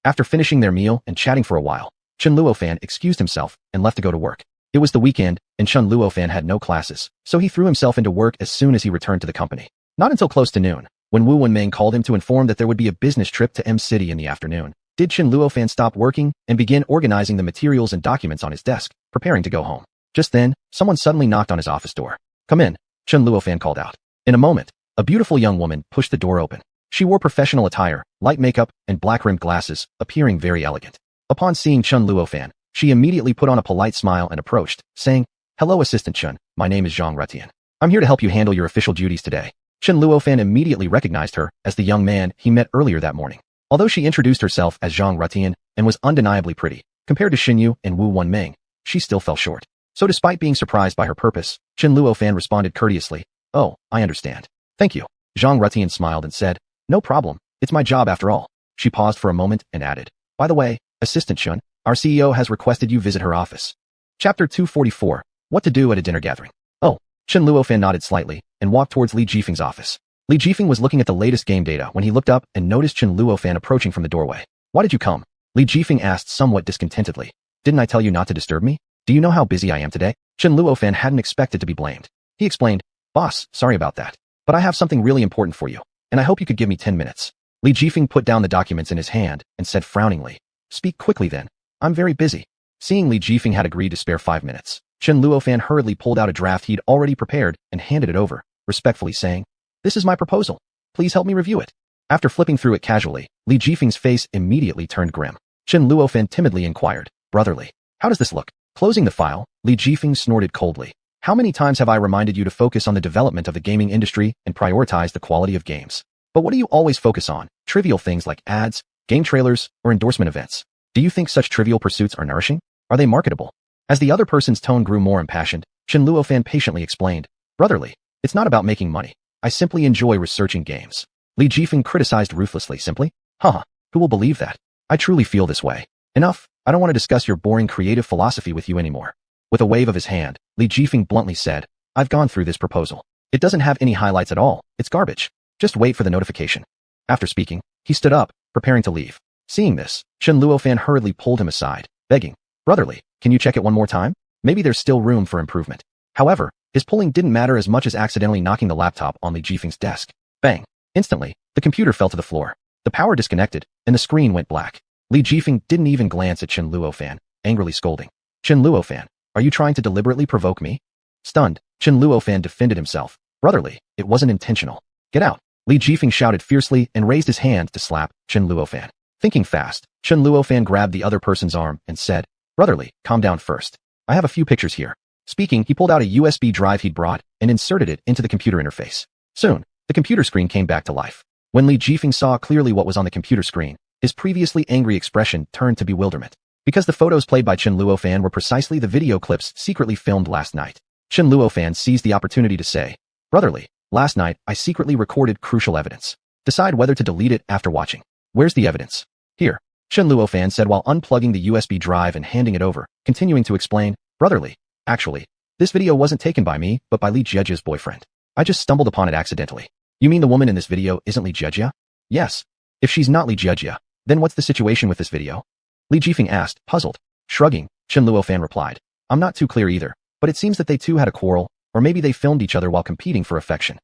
[SPEAKER 1] After finishing their meal and chatting for a while, Chen Luofan excused himself and left to go to work. It was the weekend, and Chen Luofan had no classes, so he threw himself into work as soon as he returned to the company. Not until close to noon, When Wu Wenming called him to inform that there would be a business trip to M City in the afternoon, did Chen Luofan stop working and begin organizing the materials and documents on his desk, preparing to go home. Just then, someone suddenly knocked on his office door. "Come in," Chen Luofan called out. In a moment, a beautiful young woman pushed the door open. She wore professional attire, light makeup, and black-rimmed glasses, appearing very elegant. Upon seeing Chen Luofan, she immediately put on a polite smile and approached, saying, "Hello, Assistant Chen. My name is Zhang Retian. I'm here to help you handle your official duties today." Chen Luofan immediately recognized her as the young man he met earlier that morning. Although she introduced herself as Zhang Retian and was undeniably pretty, compared to Xinyu and Wu Wenming, she still fell short. So despite being surprised by her purpose, Chen Luofan responded courteously, "Oh, I understand. Thank you." Zhang Retian smiled and said, "No problem. It's my job after all." She paused for a moment and added, "By the way, Assistant Chen, our CEO has requested you visit her office." Chapter 244, What to Do at a Dinner Gathering. Oh, Chen Luofan nodded slightly and walked towards Li Jifeng's office. Li Jifeng was looking at the latest game data when he looked up and noticed Chen Luofan approaching from the doorway. "Why did you come?" Li Jifeng asked somewhat discontentedly. "Didn't I tell you not to disturb me? Do you know how busy I am today?" Chen Luofan hadn't expected to be blamed. He explained, "Boss, sorry about that. But I have something really important for you, and I hope you could give me 10 minutes. Li Jifeng put down the documents in his hand and said frowningly, "Speak quickly then. I'm very busy." Seeing Li Jifeng had agreed to spare 5 minutes, Chen Luofan hurriedly pulled out a draft he'd already prepared and handed it over, respectfully saying, "This is my proposal. Please help me review it." After flipping through it casually, Li Jifeng's face immediately turned grim. Chen Luofan timidly inquired, "Brotherly, how does this look?" Closing the file, Li Jifeng snorted coldly. "How many times have I reminded you to focus on the development of the gaming industry and prioritize the quality of games? But what do you always focus on? Trivial things like ads, game trailers, or endorsement events. Do you think such trivial pursuits are nourishing? Are they marketable?" As the other person's tone grew more impassioned, Chen Luofan patiently explained, "Brotherly, it's not about making money. I simply enjoy researching games." Li Jifeng criticized ruthlessly, simply, "Haha, who will believe that? I truly feel this way. Enough, I don't want to discuss your boring creative philosophy with you anymore." With a wave of his hand, Li Jifeng bluntly said, "I've gone through this proposal. It doesn't have any highlights at all. It's garbage. Just wait for the notification." After speaking, he stood up, preparing to leave. Seeing this, Chen Luofan hurriedly pulled him aside, begging, "Brotherly, can you check it one more time? Maybe there's still room for improvement." However, his pulling didn't matter as much as accidentally knocking the laptop on Li Jifeng's desk. Bang! Instantly, the computer fell to the floor. The power disconnected, and the screen went black. Li Jifeng didn't even glance at Chen Luofan, angrily scolding, "Chen Luofan, are you trying to deliberately provoke me?" Stunned, Chen Luofan defended himself. "Brotherly, it wasn't intentional. Get out." Li Jifeng shouted fiercely and raised his hand to slap Chen Luofan. Thinking fast, Chen Luofan grabbed the other person's arm and said, "Brotherly, calm down first. I have a few pictures here." Speaking, he pulled out a USB drive he'd brought and inserted it into the computer interface. Soon, the computer screen came back to life. When Li Jifeng saw clearly what was on the computer screen, his previously angry expression turned to bewilderment. Because the photos played by Chen Luofan were precisely the video clips secretly filmed last night. Chen Luofan seized the opportunity to say, "Brotherly, last night I secretly recorded crucial evidence. Decide whether to delete it after watching. Where's the evidence?" "Here," Chen Luofan said while unplugging the USB drive and handing it over, continuing to explain, "Brotherly, actually, this video wasn't taken by me, but by Li Jiejia's boyfriend. I just stumbled upon it accidentally." "You mean the woman in this video isn't Li Jiejia?" "Yes. If she's not Li Jiejia, then what's the situation with this video?" Li Jifeng asked, puzzled. Shrugging, Chen Luofan replied, "I'm not too clear either, but it seems that they two had a quarrel, or maybe they filmed each other while competing for affection."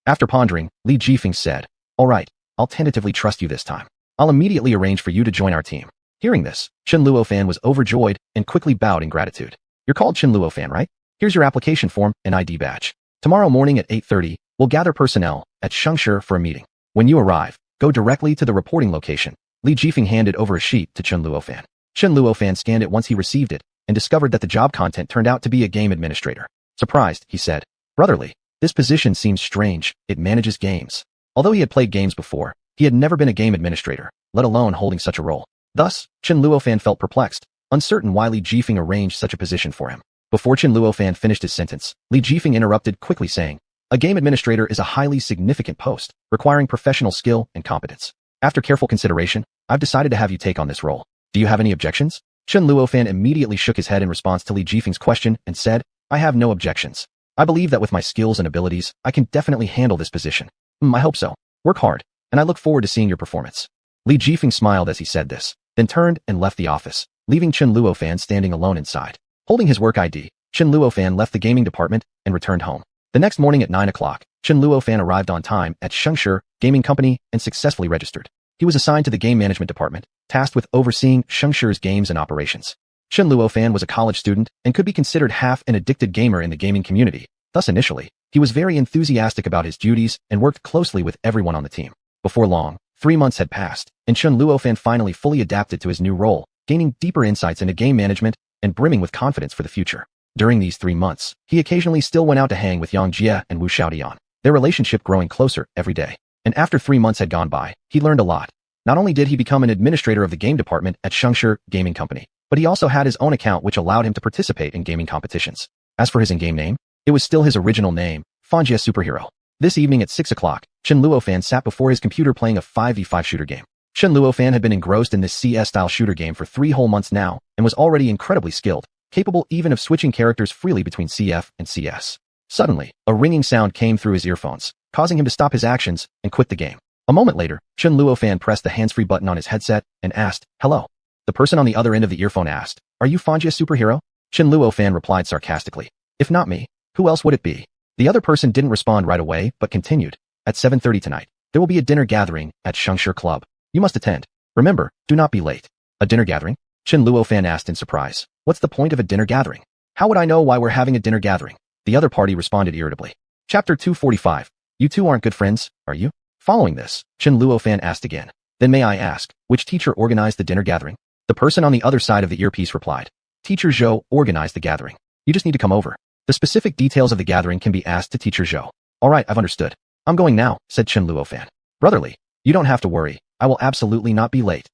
[SPEAKER 1] After pondering, Li Jifeng said, "All right, I'll tentatively trust you this time. I'll immediately arrange for you to join our team." Hearing this, Chen Luofan was overjoyed and quickly bowed in gratitude. "You're called Chen Luofan, right? Here's your application form and ID badge. Tomorrow morning at 8:30, we'll gather personnel at Shengshi for a meeting. When you arrive, go directly to the reporting location." Li Jifeng handed over a sheet to Chen Luofan. Chen Luofan scanned it once he received it and discovered that the job content turned out to be a game administrator. Surprised, he said, "Brotherly, this position seems strange. It manages games." Although he had played games before, he had never been a game administrator, let alone holding such a role. Thus, Chen Luofan felt perplexed, uncertain why Li Jifeng arranged such a position for him. Before Chen Luofan finished his sentence, Li Jifeng interrupted quickly saying, "A game administrator is a highly significant post, requiring professional skill and competence. After careful consideration, I've decided to have you take on this role. Do you have any objections?" Chen Luofan immediately shook his head in response to Li Jifeng's question and said, "I have no objections. I believe that with my skills and abilities, I can definitely handle this position." I hope so. Work hard, and I look forward to seeing your performance." Li Jifeng smiled as he said this, then turned and left the office, leaving Chen Luofan standing alone inside. Holding his work ID, Chen Luofan left the gaming department and returned home. The next morning at 9 o'clock, Chen Luofan arrived on time at Shengshi Gaming Company and successfully registered. He was assigned to the game management department, tasked with overseeing Shengshi's games and operations. Chen Luofan was a college student and could be considered half an addicted gamer in the gaming community. Thus initially, he was very enthusiastic about his duties and worked closely with everyone on the team. Before long, 3 months had passed, and Chen Luofan finally fully adapted to his new role, gaining deeper insights into game management and brimming with confidence for the future. During these 3 months, he occasionally still went out to hang with Yang Jie and Wu Xiaodian, their relationship growing closer every day. And after 3 months had gone by, he learned a lot. Not only did he become an administrator of the game department at Shengshi Gaming Company, but he also had his own account which allowed him to participate in gaming competitions. As for his in-game name, it was still his original name, Fanjie Superhero. This evening at 6 o'clock, Chen Luofan sat before his computer playing a 5v5 shooter game. Chen Luofan had been engrossed in this CS-style shooter game for 3 whole months now and was already incredibly skilled, capable even of switching characters freely between CF and CS. Suddenly, a ringing sound came through his earphones, causing him to stop his actions and quit the game. A moment later, Chen Luofan pressed the hands-free button on his headset and asked, "Hello?" The person on the other end of the earphone asked, "Are you Fanjie Superhero?" Chen Luofan replied sarcastically, "If not me, who else would it be?" The other person didn't respond right away, but continued, "At 7:30 tonight, there will be a dinner gathering at Shengshi Club. You must attend. Remember, do not be late." "A dinner gathering?" Chen Luofan asked in surprise. "What's the point of a dinner gathering? How would I know why we're having a dinner gathering?" The other party responded irritably. Chapter 245. You two aren't good friends, are you? Following this, Chen Luofan asked again. "Then may I ask, which teacher organized the dinner gathering?" The person on the other side of the earpiece replied. "Teacher Zhou organized the gathering. You just need to come over. The specific details of the gathering can be asked to Teacher Zhou." "All right, I've understood. I'm going now," said Chen Luofan. "Brotherly, you don't have to worry. I will absolutely not be late."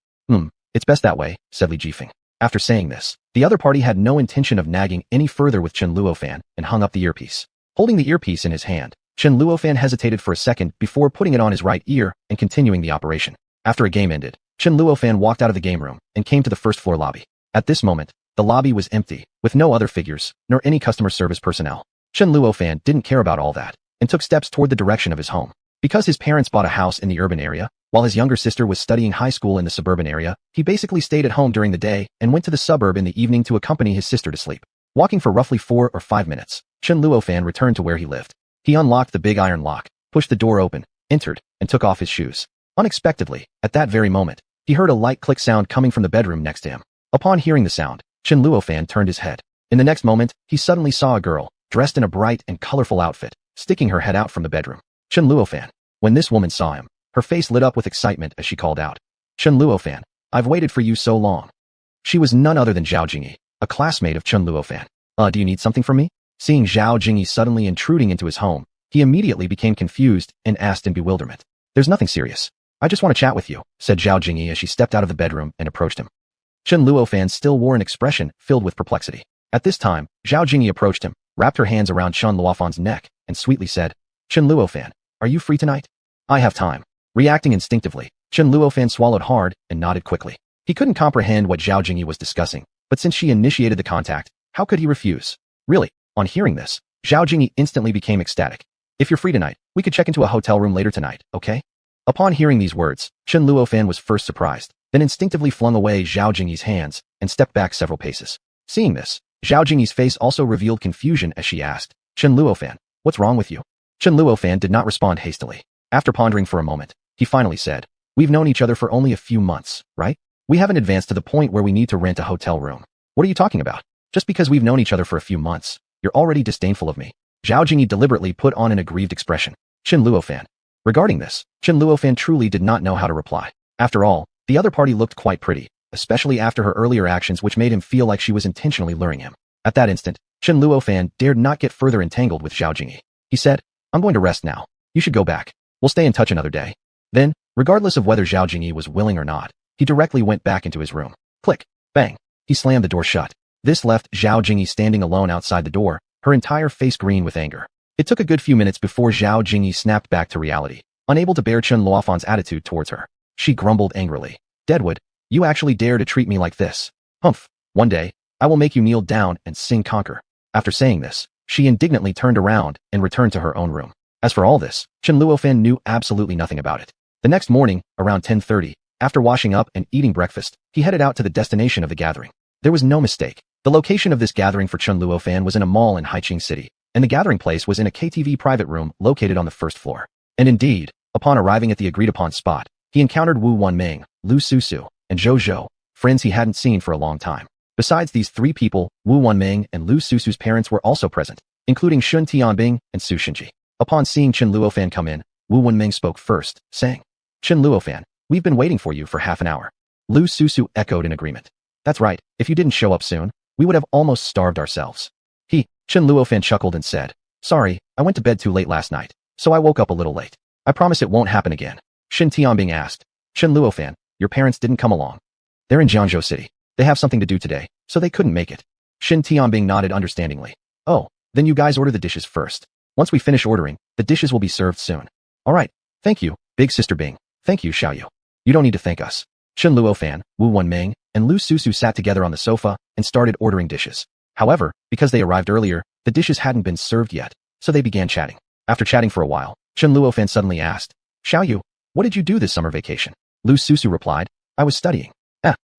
[SPEAKER 1] It's best that way," said Li Jifeng. After saying this, the other party had no intention of nagging any further with Chen Luofan and hung up the earpiece. Holding the earpiece in his hand, Chen Luofan hesitated for a second before putting it on his right ear and continuing the operation. After a game ended, Chen Luofan walked out of the game room and came to the first floor lobby. At this moment, the lobby was empty, with no other figures, nor any customer service personnel. Chen Luofan didn't care about all that, and took steps toward the direction of his home. Because his parents bought a house in the urban area, while his younger sister was studying high school in the suburban area, he basically stayed at home during the day and went to the suburb in the evening to accompany his sister to sleep. Walking for roughly 4 or 5 minutes, Chen Luofan returned to where he lived. He unlocked the big iron lock, pushed the door open, entered, and took off his shoes. Unexpectedly, at that very moment, he heard a light click sound coming from the bedroom next to him. Upon hearing the sound, Chen Luofan turned his head. In the next moment, he suddenly saw a girl, dressed in a bright and colorful outfit, sticking her head out from the bedroom. Chen Luofan. When this woman saw him, her face lit up with excitement as she called out, "Chen Luofan, I've waited for you so long." She was none other than Zhao Jingyi, a classmate of Chen Luofan. Do you need something from me?" Seeing Zhao Jingyi suddenly intruding into his home, he immediately became confused and asked in bewilderment. "There's nothing serious. I just want to chat with you," said Zhao Jingyi as she stepped out of the bedroom and approached him. Chen Luofan still wore an expression filled with perplexity. At this time, Zhao Jingyi approached him, wrapped her hands around Chen Luofan's neck, and sweetly said, "Chen Luofan, are you free tonight?" "I have time." Reacting instinctively, Chen Luofan swallowed hard and nodded quickly. He couldn't comprehend what Zhao Jingyi was discussing, but since she initiated the contact, how could he refuse? Really? On hearing this, Zhao Jingyi instantly became ecstatic. "If you're free tonight, we could check into a hotel room later tonight, okay?" Upon hearing these words, Chen Luofan was first surprised, then instinctively flung away Zhao Jingyi's hands and stepped back several paces. Seeing this, Zhao Jingyi's face also revealed confusion as she asked, "Chen Luofan, what's wrong with you?" Chen Luofan did not respond hastily. After pondering for a moment, he finally said, "We've known each other for only a few months, right? We haven't advanced to the point where we need to rent a hotel room." "What are you talking about? Just because we've known each other for a few months, you're already disdainful of me." Zhao Jingyi deliberately put on an aggrieved expression. Chen Luofan. Regarding this, Chen Luofan truly did not know how to reply. After all, the other party looked quite pretty, especially after her earlier actions which made him feel like she was intentionally luring him. At that instant, Chen Luofan dared not get further entangled with Zhao Jingyi. He said, "I'm going to rest now. You should go back. We'll stay in touch another day." Then, regardless of whether Zhao Jingyi was willing or not, he directly went back into his room. Click. Bang. He slammed the door shut. This left Zhao Jingyi standing alone outside the door, her entire face green with anger. It took a good few minutes before Zhao Jingyi snapped back to reality, unable to bear Chen Luofan's attitude towards her. She grumbled angrily. "Deadwood, you actually dare to treat me like this? Humph. One day, I will make you kneel down and sing conquer." After saying this, she indignantly turned around and returned to her own room. As for all this, Chen Luofan knew absolutely nothing about it. The next morning, around 10:30, after washing up and eating breakfast, he headed out to the destination of the gathering. There was no mistake. The location of this gathering for Chen Luofan was in a mall in Haiqing City. and the gathering place was in a KTV private room located on the first floor. And indeed, upon arriving at the agreed-upon spot, he encountered Wu Wanming, Lu Susu, and Zhou Zhou, friends he hadn't seen for a long time. Besides these three people, Wu Wanming and Lu Susu's parents were also present, including Shun Tianbing and Su Xinji. Upon seeing Chen Luofan come in, Wu Wanming spoke first, saying, "Chen Luofan, we've been waiting for you for half an hour." Lu Susu echoed in agreement. "That's right, if you didn't show up soon, we would have almost starved ourselves." Chen Luofan chuckled and said, "Sorry, I went to bed too late last night, so I woke up a little late. I promise it won't happen again." Shin Tianbing asked, "Chen Luofan, your parents didn't come along. They're in Jiangzhou City. They have something to do today, so they couldn't make it." Shin Tianbing nodded understandingly. "Oh, then you guys order the dishes first. Once we finish ordering, the dishes will be served soon." "All right, thank you, big sister Bing. Thank you, Xiaoyu. You don't need to thank us." Chen Luofan, Wu Wanming, and Lu Susu sat together on the sofa and started ordering dishes. However, because they arrived earlier, the dishes hadn't been served yet, so they began chatting. After chatting for a while, Chen Luofan suddenly asked, "Xiaoyu, what did you do this summer vacation?" Lu Susu replied, "I was studying."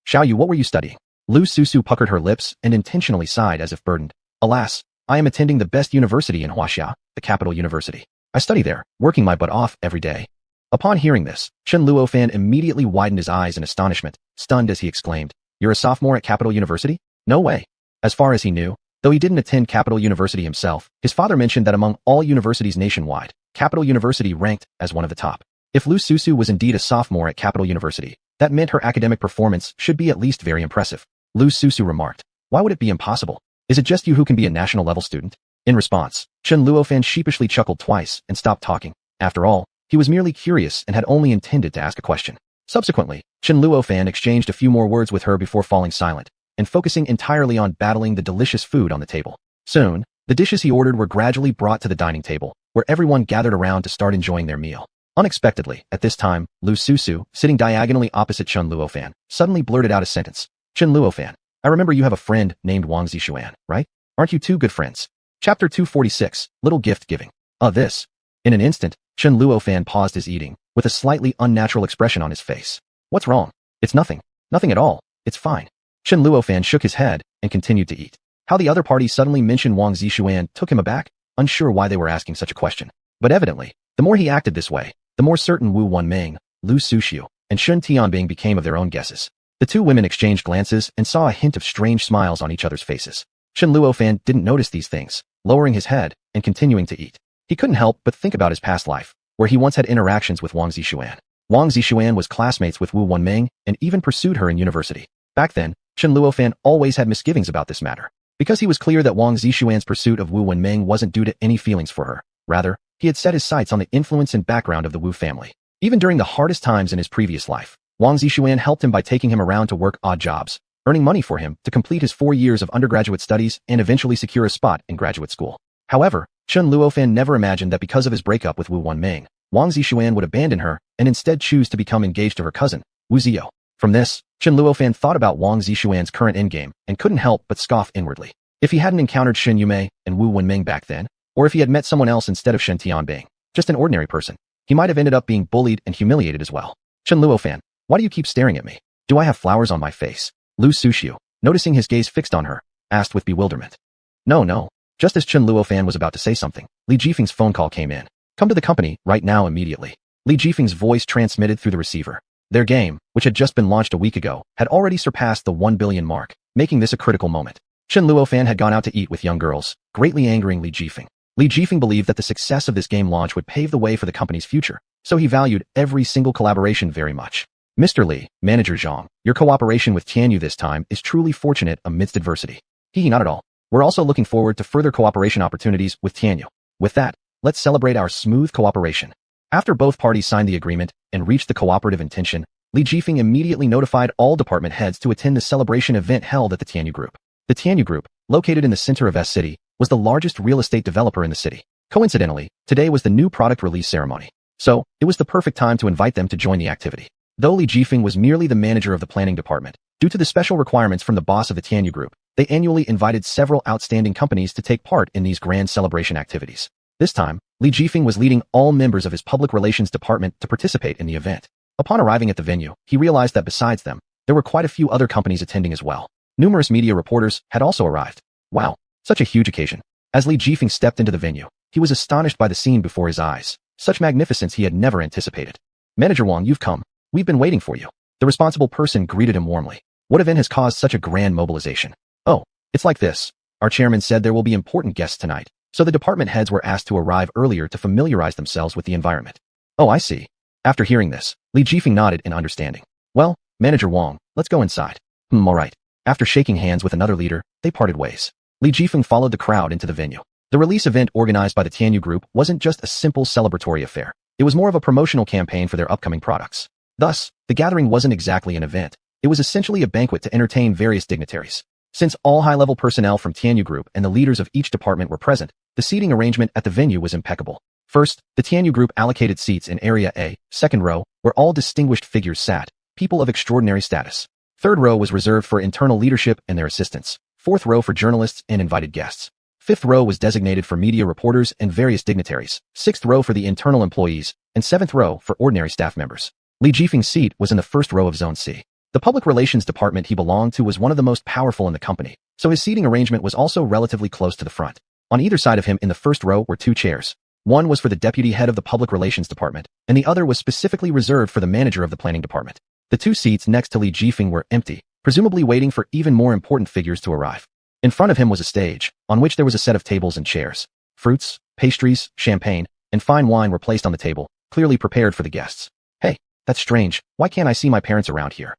[SPEAKER 1] Xiaoyu, what were you studying?" Lu Susu puckered her lips and intentionally sighed as if burdened. "Alas, I am attending the best university in Huaxia, the capital university. I study there, working my butt off every day." Upon hearing this, Chen Luofan immediately widened his eyes in astonishment, stunned as he exclaimed, "You're a sophomore at Capital University? No way." As far as he knew, though he didn't attend Capital University himself, his father mentioned that among all universities nationwide, Capital University ranked as one of the top. If Lu Susu was indeed a sophomore at Capital University, that meant her academic performance should be at least very impressive. Lu Susu remarked, "Why would it be impossible? Is it just you who can be a national level student?" In response, Chen Luofan sheepishly chuckled twice and stopped talking. After all, he was merely curious and had only intended to ask a question. Subsequently, Chen Luofan exchanged a few more words with her before falling silent and focusing entirely on battling the delicious food on the table. Soon, the dishes he ordered were gradually brought to the dining table, where everyone gathered around to start enjoying their meal. Unexpectedly, at this time, Lu Susu, sitting diagonally opposite Chen Luofan, suddenly blurted out a sentence. "Chen Luofan, I remember you have a friend named Wang Zixuan, right? Aren't you two good friends?" Chapter 246, Little Gift Giving. This. In an instant, Chen Luofan paused his eating, with a slightly unnatural expression on his face. "What's wrong?" "It's nothing. Nothing at all. It's fine." Chen Luofan shook his head and continued to eat. How the other party suddenly mentioned Wang Zixuan took him aback, unsure why they were asking such a question. But evidently, the more he acted this way, the more certain Wu Wanming, Lu Susu, and Shun Tianbing became of their own guesses. The two women exchanged glances and saw a hint of strange smiles on each other's faces. Chen Luofan didn't notice these things, lowering his head and continuing to eat. He couldn't help but think about his past life, where he once had interactions with Wang Zixuan. Wang Zixuan was classmates with Wu Wanming and even pursued her in university. Back then, Chen Luofan always had misgivings about this matter, because he was clear that Wang Zixuan's pursuit of Wu Wanming wasn't due to any feelings for her. Rather, he had set his sights on the influence and background of the Wu family. Even during the hardest times in his previous life, Wang Zixuan helped him by taking him around to work odd jobs, earning money for him to complete his 4 years of undergraduate studies and eventually secure a spot in graduate school. However, Chen Luofan never imagined that because of his breakup with Wu Wanming, Wang Zixuan would abandon her and instead choose to become engaged to her cousin, Wu Ziyou. From this, Chen Luofan thought about Wang Zixuan's current endgame and couldn't help but scoff inwardly. If he hadn't encountered Shen Yume and Wu Wanming back then, or if he had met someone else instead of Shen Tianbing, just an ordinary person, he might have ended up being bullied and humiliated as well. "Chen Luofan, why do you keep staring at me? Do I have flowers on my face?" Lu Susu, noticing his gaze fixed on her, asked with bewilderment. No. Just as Chen Luofan was about to say something, Li Jifeng's phone call came in. "Come to the company right now immediately." Li Jifeng's voice transmitted through the receiver. Their game, which had just been launched a week ago, had already surpassed the 1 billion mark, making this a critical moment. Chen Luofan had gone out to eat with young girls, greatly angering Li Jifeng. Li Jifeng believed that the success of this game launch would pave the way for the company's future, so he valued every single collaboration very much. "Mr. Li, Manager Zhang, your cooperation with Tianyu this time is truly fortunate amidst adversity." Not at all. We're also looking forward to further cooperation opportunities with Tianyu. With that, let's celebrate our smooth cooperation. After both parties signed the agreement and reached the cooperative intention, Li Jifeng immediately notified all department heads to attend the celebration event held at the Tianyu Group. The Tianyu Group, located in the center of S City, was the largest real estate developer in the city. Coincidentally, today was the new product release ceremony, so it was the perfect time to invite them to join the activity. Though Li Jifeng was merely the manager of the planning department, due to the special requirements from the boss of the Tianyu Group, they annually invited several outstanding companies to take part in these grand celebration activities. This time, Li Jifeng was leading all members of his public relations department to participate in the event. Upon arriving at the venue, he realized that besides them, there were quite a few other companies attending as well. Numerous media reporters had also arrived. Wow, such a huge occasion. As Li Jifeng stepped into the venue, he was astonished by the scene before his eyes. Such magnificence he had never anticipated. Manager Wang, you've come. We've been waiting for you. The responsible person greeted him warmly. What event has caused such a grand mobilization? Oh, it's like this. Our chairman said there will be important guests tonight, so the department heads were asked to arrive earlier to familiarize themselves with the environment. Oh, I see. After hearing this, Li Jifeng nodded in understanding. Well, Manager Wang, let's go inside. All right. After shaking hands with another leader, they parted ways. Li Jifeng followed the crowd into the venue. The release event organized by the Tianyu Group wasn't just a simple celebratory affair. It was more of a promotional campaign for their upcoming products. Thus, the gathering wasn't exactly an event. It was essentially a banquet to entertain various dignitaries. Since all high-level personnel from Tianyu Group and the leaders of each department were present, the seating arrangement at the venue was impeccable. First, the Tianyu Group allocated seats in Area A, second row, where all distinguished figures sat, people of extraordinary status. Third row was reserved for internal leadership and their assistants. Fourth row for journalists and invited guests. Fifth row was designated for media reporters and various dignitaries. Sixth row for the internal employees, and seventh row for ordinary staff members. Li Jifeng's seat was in the first row of Zone C. The public relations department he belonged to was one of the most powerful in the company, so his seating arrangement was also relatively close to the front. On either side of him in the first row were two chairs. One was for the deputy head of the public relations department, and the other was specifically reserved for the manager of the planning department. The two seats next to Li Jifeng were empty, presumably waiting for even more important figures to arrive. In front of him was a stage, on which there was a set of tables and chairs. Fruits, pastries, champagne, and fine wine were placed on the table, clearly prepared for the guests. Hey, that's strange. Why can't I see my parents around here?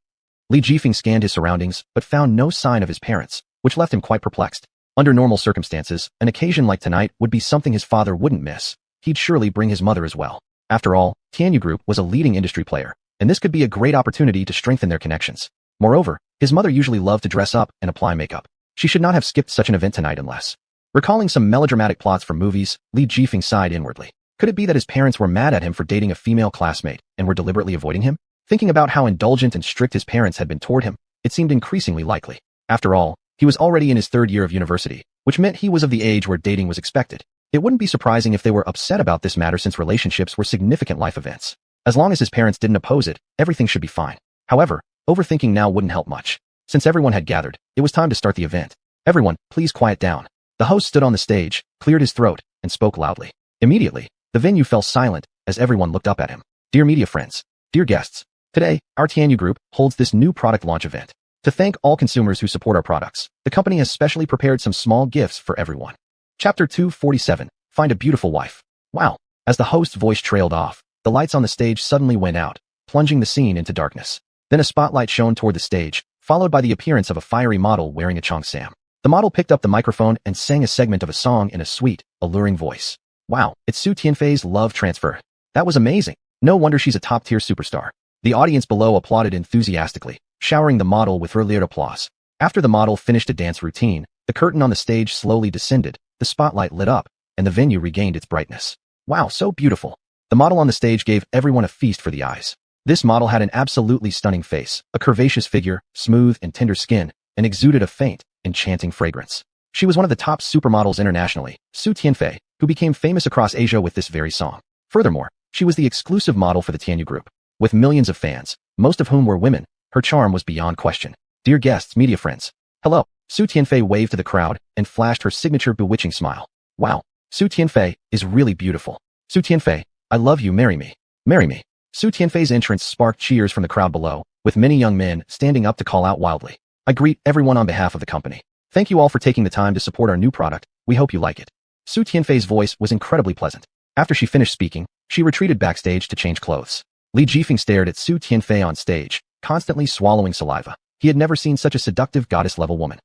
[SPEAKER 1] Li Jifeng scanned his surroundings, but found no sign of his parents, which left him quite perplexed. Under normal circumstances, an occasion like tonight would be something his father wouldn't miss. He'd surely bring his mother as well. After all, Tianyu Group was a leading industry player, and this could be a great opportunity to strengthen their connections. Moreover, his mother usually loved to dress up and apply makeup. She should not have skipped such an event tonight unless. Recalling some melodramatic plots from movies, Li Jifeng sighed inwardly. Could it be that his parents were mad at him for dating a female classmate and were deliberately avoiding him? Thinking about how indulgent and strict his parents had been toward him, it seemed increasingly likely. After all, he was already in his third year of university, which meant he was of the age where dating was expected. It wouldn't be surprising if they were upset about this matter since relationships were significant life events. As long as his parents didn't oppose it, everything should be fine. However, overthinking now wouldn't help much. Since everyone had gathered, it was time to start the event. Everyone, please quiet down. The host stood on the stage, cleared his throat, and spoke loudly. Immediately, the venue fell silent as everyone looked up at him. Dear media friends, dear guests, today, our Tianyu Group holds this new product launch event. To thank all consumers who support our products, the company has specially prepared some small gifts for everyone. Chapter 247, Find a Beautiful Wife. Wow. As the host's voice trailed off, the lights on the stage suddenly went out, plunging the scene into darkness. Then a spotlight shone toward the stage, followed by the appearance of a fiery model wearing a cheongsam. The model picked up the microphone and sang a segment of a song in a sweet, alluring voice. Wow, it's Su Tianfei's love transfer. That was amazing. No wonder she's a top-tier superstar. The audience below applauded enthusiastically, showering the model with earlier applause. After the model finished a dance routine, the curtain on the stage slowly descended, the spotlight lit up, and the venue regained its brightness. Wow, so beautiful. The model on the stage gave everyone a feast for the eyes. This model had an absolutely stunning face, a curvaceous figure, smooth and tender skin, and exuded a faint, enchanting fragrance. She was one of the top supermodels internationally, Su Tianfei, who became famous across Asia with this very song. Furthermore, she was the exclusive model for the Tianyu Group. With millions of fans, most of whom were women, her charm was beyond question. Dear guests, media friends. Hello. Su Tianfei waved to the crowd and flashed her signature bewitching smile. Wow. Su Tianfei is really beautiful. Su Tianfei, I love you, marry me. Marry me. Su Tianfei's entrance sparked cheers from the crowd below, with many young men standing up to call out wildly. I greet everyone on behalf of the company. Thank you all for taking the time to support our new product. We hope you like it. Su Tianfei's voice was incredibly pleasant. After she finished speaking, she retreated backstage to change clothes. Li Jifeng stared at Su Tianfei on stage, constantly swallowing saliva. He had never seen such a seductive goddess-level woman.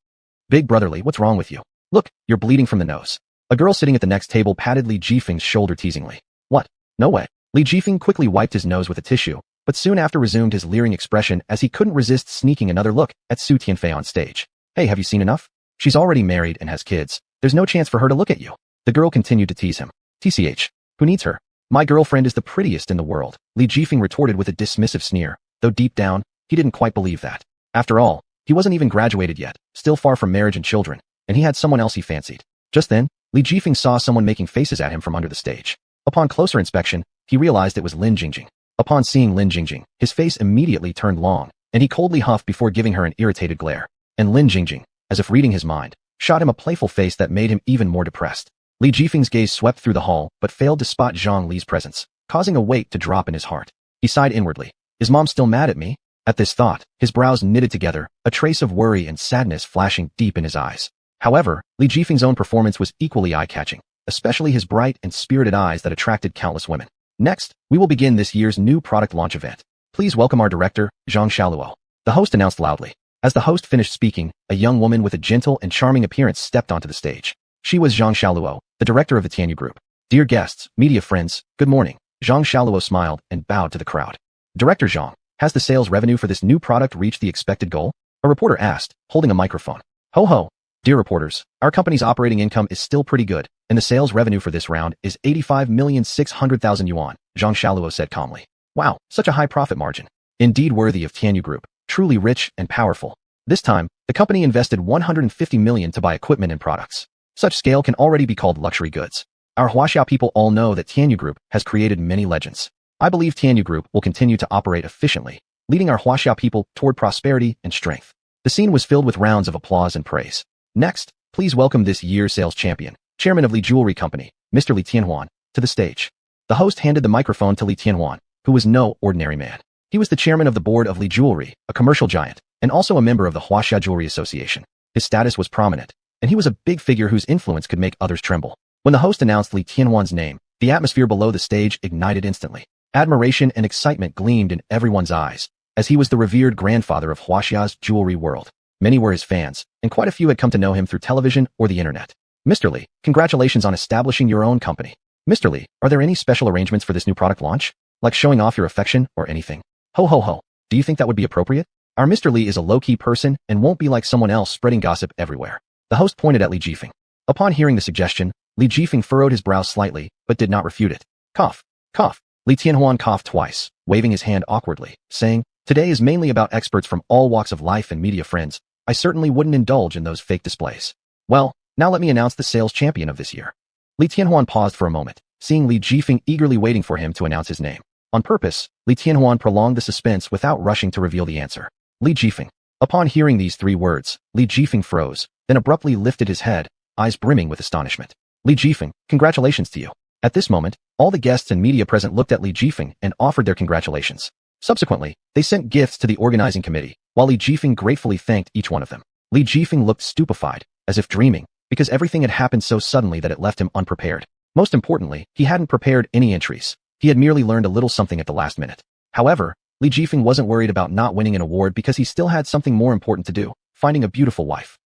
[SPEAKER 1] Big brotherly, what's wrong with you? Look, you're bleeding from the nose. A girl sitting at the next table patted Li Jifeng's shoulder teasingly. What? No way. Li Jifeng quickly wiped his nose with a tissue, but soon after resumed his leering expression as he couldn't resist sneaking another look at Su Tianfei on stage. Hey, have you seen enough? She's already married and has kids. There's no chance for her to look at you. The girl continued to tease him. TCH. Who needs her? My girlfriend is the prettiest in the world, Li Jifeng retorted with a dismissive sneer, though deep down, he didn't quite believe that. After all, he wasn't even graduated yet, still far from marriage and children, and he had someone else he fancied. Just then, Li Jifeng saw someone making faces at him from under the stage. Upon closer inspection, he realized it was Lin Jingjing. Upon seeing Lin Jingjing, his face immediately turned long, and he coldly huffed before giving her an irritated glare. And Lin Jingjing, as if reading his mind, shot him a playful face that made him even more depressed. Li Jifeng's gaze swept through the hall, but failed to spot Zhang Li's presence, causing a weight to drop in his heart. He sighed inwardly. Is mom still mad at me? At this thought, his brows knitted together, a trace of worry and sadness flashing deep in his eyes. However, Li Jifeng's own performance was equally eye-catching, especially his bright and spirited eyes that attracted countless women. Next, we will begin this year's new product launch event. Please welcome our director, Zhang Shaluo. The host announced loudly. As the host finished speaking, a young woman with a gentle and charming appearance stepped onto the stage. She was Zhang Shaluo, the director of the Tianyu Group. Dear guests, media friends, good morning. Zhang Shaluo smiled and bowed to the crowd. Director Zhang, has the sales revenue for this new product reached the expected goal? A reporter asked, holding a microphone. Ho ho. Dear reporters, our company's operating income is still pretty good, and the sales revenue for this round is 85,600,000 yuan, Zhang Shaluo said calmly. Wow, such a high profit margin. Indeed worthy of Tianyu Group, truly rich and powerful. This time, the company invested 150 million to buy equipment and products. Such scale can already be called luxury goods. Our Huaxia people all know that Tianyu Group has created many legends. I believe Tianyu Group will continue to operate efficiently, leading our Huaxia people toward prosperity and strength. The scene was filled with rounds of applause and praise. Next, please welcome this year's sales champion, chairman of Li Jewelry Company, Mr. Li Tianhuan, to the stage. The host handed the microphone to Li Tianhuan, who was no ordinary man. He was the chairman of the board of Li Jewelry, a commercial giant, and also a member of the Huaxia Jewelry Association. His status was prominent, and he was a big figure whose influence could make others tremble. When the host announced Li Tianhuan's name, the atmosphere below the stage ignited instantly. Admiration and excitement gleamed in everyone's eyes, as he was the revered grandfather of Huaxia's jewelry world. Many were his fans, and quite a few had come to know him through television or the internet. Mr. Li, congratulations on establishing your own company. Mr. Li, are there any special arrangements for this new product launch? Like showing off your affection or anything? Ho ho ho, do you think that would be appropriate? Our Mr. Li is a low-key person and won't be like someone else spreading gossip everywhere. The host pointed at Li Jifeng. Upon hearing the suggestion, Li Jifeng furrowed his brow slightly, but did not refute it. Cough, cough. Li Tianhuan coughed twice, waving his hand awkwardly, saying, today is mainly about experts from all walks of life and media friends. I certainly wouldn't indulge in those fake displays. Well, now let me announce the sales champion of this year. Li Tianhuan paused for a moment, seeing Li Jifeng eagerly waiting for him to announce his name. On purpose, Li Tianhuan prolonged the suspense without rushing to reveal the answer. Li Jifeng. Upon hearing these three words, Li Jifeng froze, then abruptly lifted his head, eyes brimming with astonishment. Li Jifeng, congratulations to you. At this moment, all the guests and media present looked at Li Jifeng and offered their congratulations. Subsequently, they sent gifts to the organizing committee, while Li Jifeng gratefully thanked each one of them. Li Jifeng looked stupefied, as if dreaming, because everything had happened so suddenly that it left him unprepared. Most importantly, he hadn't prepared any entries. He had merely learned a little something at the last minute. However, Li Jifeng wasn't worried about not winning an award because he still had something more important to do, finding a beautiful wife.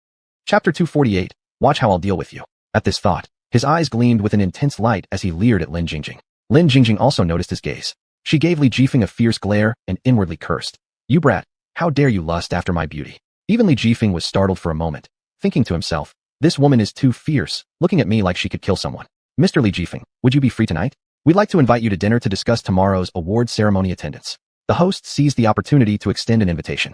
[SPEAKER 1] Chapter 248, Watch How I'll Deal With You. At this thought, his eyes gleamed with an intense light as he leered at Lin Jingjing. Lin Jingjing also noticed his gaze. She gave Li Jifeng a fierce glare and inwardly cursed. You brat, how dare you lust after my beauty? Even Li Jifeng was startled for a moment, thinking to himself, this woman is too fierce, looking at me like she could kill someone. Mr. Li Jifeng, would you be free tonight? We'd like to invite you to dinner to discuss tomorrow's award ceremony attendance. The host seized the opportunity to extend an invitation.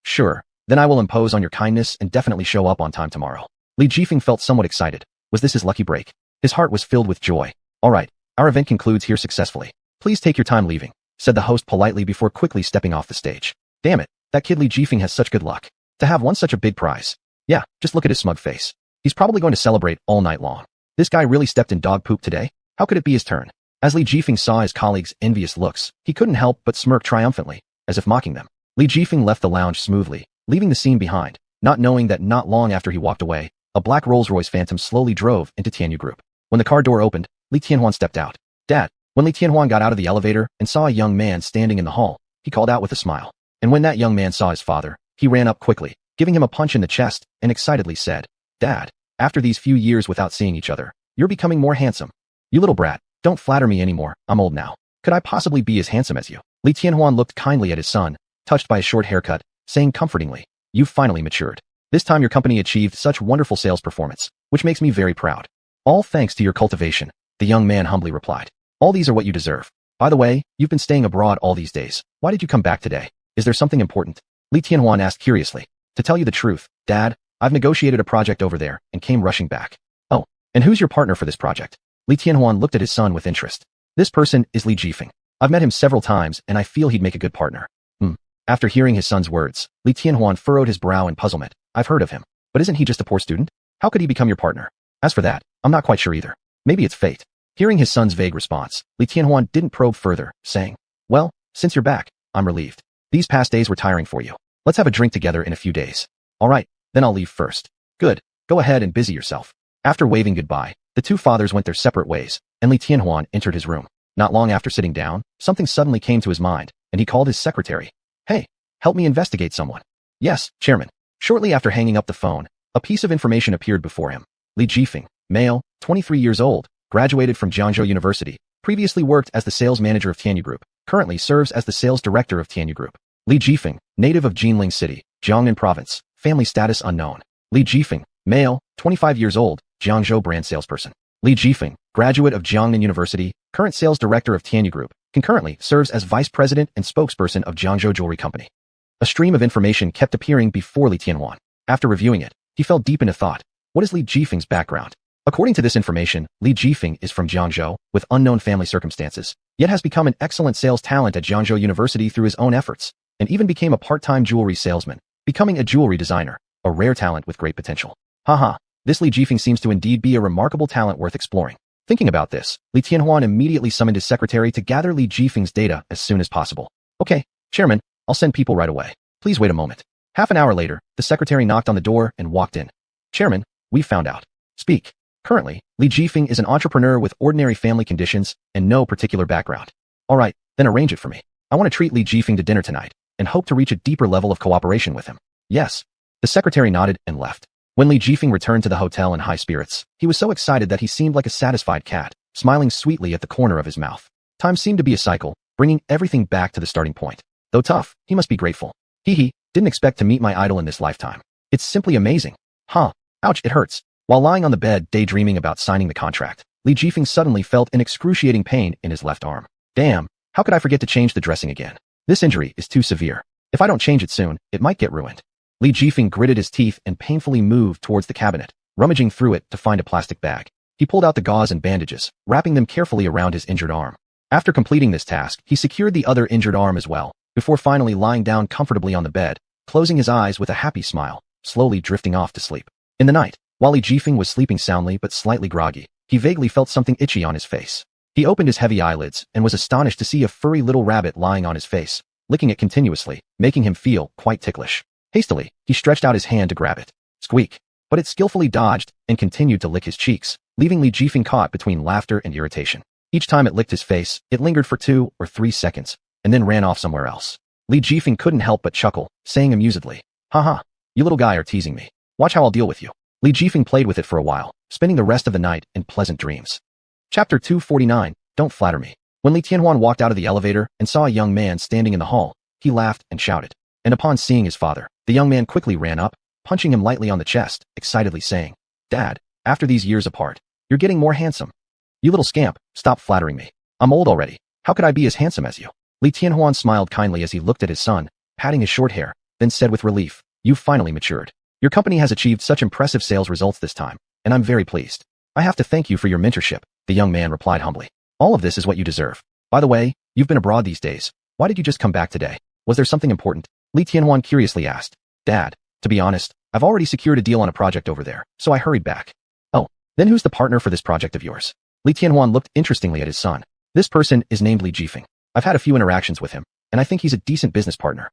[SPEAKER 1] Sure, then I will impose on your kindness and definitely show up on time tomorrow. Li Jifeng felt somewhat excited. Was this his lucky break? His heart was filled with joy. All right, our event concludes here successfully. Please take your time leaving, said the host politely before quickly stepping off the stage. Damn it, that kid Li Jifeng has such good luck. To have won such a big prize. Yeah, just look at his smug face. He's probably going to celebrate all night long. This guy really stepped in dog poop today? How could it be his turn? As Li Jifeng saw his colleagues' envious looks, he couldn't help but smirk triumphantly, as if mocking them. Li Jifeng left the lounge smoothly, leaving the scene behind, not knowing that not long after he walked away, a black Rolls-Royce Phantom slowly drove into Tianyu Group. When the car door opened, Li Tianhuan stepped out. Dad. When Li Tianhuan got out of the elevator and saw a young man standing in the hall, he called out with a smile. And when that young man saw his father, he ran up quickly, giving him a punch in the chest, and excitedly said, Dad, after these few years without seeing each other, you're becoming more handsome. You little brat, don't flatter me anymore, I'm old now. Could I possibly be as handsome as you? Li Tianhuan looked kindly at his son, touched by his short haircut, saying comfortingly, You've finally matured. This time your company achieved such wonderful sales performance, which makes me very proud. All thanks to your cultivation, the young man humbly replied. All these are what you deserve. By the way, you've been staying abroad all these days. Why did you come back today? Is there something important? Li Tianhuan asked curiously. To tell you the truth, Dad, I've negotiated a project over there and came rushing back. Oh, and who's your partner for this project? Li Tianhuan looked at his son with interest. This person is Li Jifeng. I've met him several times and I feel he'd make a good partner. After hearing his son's words, Li Tianhuan furrowed his brow in puzzlement. I've heard of him. But isn't he just a poor student? How could he become your partner? As for that, I'm not quite sure either. Maybe it's fate. Hearing his son's vague response, Li Tianhuan didn't probe further, saying, well, since you're back, I'm relieved. These past days were tiring for you. Let's have a drink together in a few days. All right, then I'll leave first. Good. Go ahead and busy yourself. After waving goodbye, the two fathers went their separate ways, and Li Tianhuan entered his room. Not long after sitting down, something suddenly came to his mind, and he called his secretary. Hey, help me investigate someone. Yes, Chairman. Shortly after hanging up the phone, a piece of information appeared before him. Li Jifeng, male, 23 years old, graduated from Jiangzhou University, previously worked as the sales manager of Tianyu Group, currently serves as the sales director of Tianyu Group. Li Jifeng, native of Jinling City, Jiangnan Province, family status unknown. Li Jifeng, male, 25 years old, Jiangzhou brand salesperson. Li Jifeng, graduate of Jiangnan University, current sales director of Tianyu Group, concurrently serves as vice president and spokesperson of Jiangzhou Jewelry Company. A stream of information kept appearing before Li Tianhuan. After reviewing it, he fell deep into thought. What is Li Jifeng's background? According to this information, Li Jifeng is from Jiangzhou, with unknown family circumstances, yet has become an excellent sales talent at Jiangzhou University through his own efforts, and even became a part-time jewelry salesman, becoming a jewelry designer, a rare talent with great potential. Haha, this Li Jifeng seems to indeed be a remarkable talent worth exploring. Thinking about this, Li Tianhuan immediately summoned his secretary to gather Li Jifeng's data as soon as possible. Okay, Chairman, I'll send people right away. Please wait a moment. Half an hour later, the secretary knocked on the door and walked in. Chairman, we've found out. Speak. Currently, Li Jifeng is an entrepreneur with ordinary family conditions and no particular background. All right, then arrange it for me. I want to treat Li Jifeng to dinner tonight and hope to reach a deeper level of cooperation with him. Yes. The secretary nodded and left. When Li Jifeng returned to the hotel in high spirits, he was so excited that he seemed like a satisfied cat, smiling sweetly at the corner of his mouth. Time seemed to be a cycle, bringing everything back to the starting point. Though tough, he must be grateful. Hee, didn't expect to meet my idol in this lifetime. It's simply amazing. Huh. Ouch, it hurts. While lying on the bed daydreaming about signing the contract, Li Jifeng suddenly felt an excruciating pain in his left arm. Damn, how could I forget to change the dressing again? This injury is too severe. If I don't change it soon, it might get ruined. Li Jifeng gritted his teeth and painfully moved towards the cabinet, rummaging through it to find a plastic bag. He pulled out the gauze and bandages, wrapping them carefully around his injured arm. After completing this task, he secured the other injured arm as well, before finally lying down comfortably on the bed, closing his eyes with a happy smile, slowly drifting off to sleep. In the night, while Li Jifeng was sleeping soundly but slightly groggy, he vaguely felt something itchy on his face. He opened his heavy eyelids and was astonished to see a furry little rabbit lying on his face, licking it continuously, making him feel quite ticklish. Hastily, he stretched out his hand to grab it. Squeak. But it skillfully dodged and continued to lick his cheeks, leaving Li Jifeng caught between laughter and irritation. Each time it licked his face, it lingered for 2 or 3 seconds, and then ran off somewhere else. Li Jifeng couldn't help but chuckle, saying amusedly, haha, you little guy are teasing me. Watch how I'll deal with you. Li Jifeng played with it for a while, spending the rest of the night in pleasant dreams. Chapter 249, Don't Flatter Me. When Li Tianhuan walked out of the elevator and saw a young man standing in the hall, he laughed and shouted. And upon seeing his father, the young man quickly ran up, punching him lightly on the chest, excitedly saying, Dad, after these years apart, you're getting more handsome. You little scamp, stop flattering me. I'm old already. How could I be as handsome as you? Li Tianhuan smiled kindly as he looked at his son, patting his short hair, then said with relief, You've finally matured. Your company has achieved such impressive sales results this time, and I'm very pleased. I have to thank you for your mentorship, the young man replied humbly. All of this is what you deserve. By the way, you've been abroad these days. Why did you just come back today? Was there something important? Li Tianhuan curiously asked. Dad, to be honest, I've already secured a deal on a project over there, so I hurried back. Oh, then who's the partner for this project of yours? Li Tianhuan looked interestingly at his son. This person is named Li Jifeng. I've had a few interactions with him, and I think he's a decent business partner.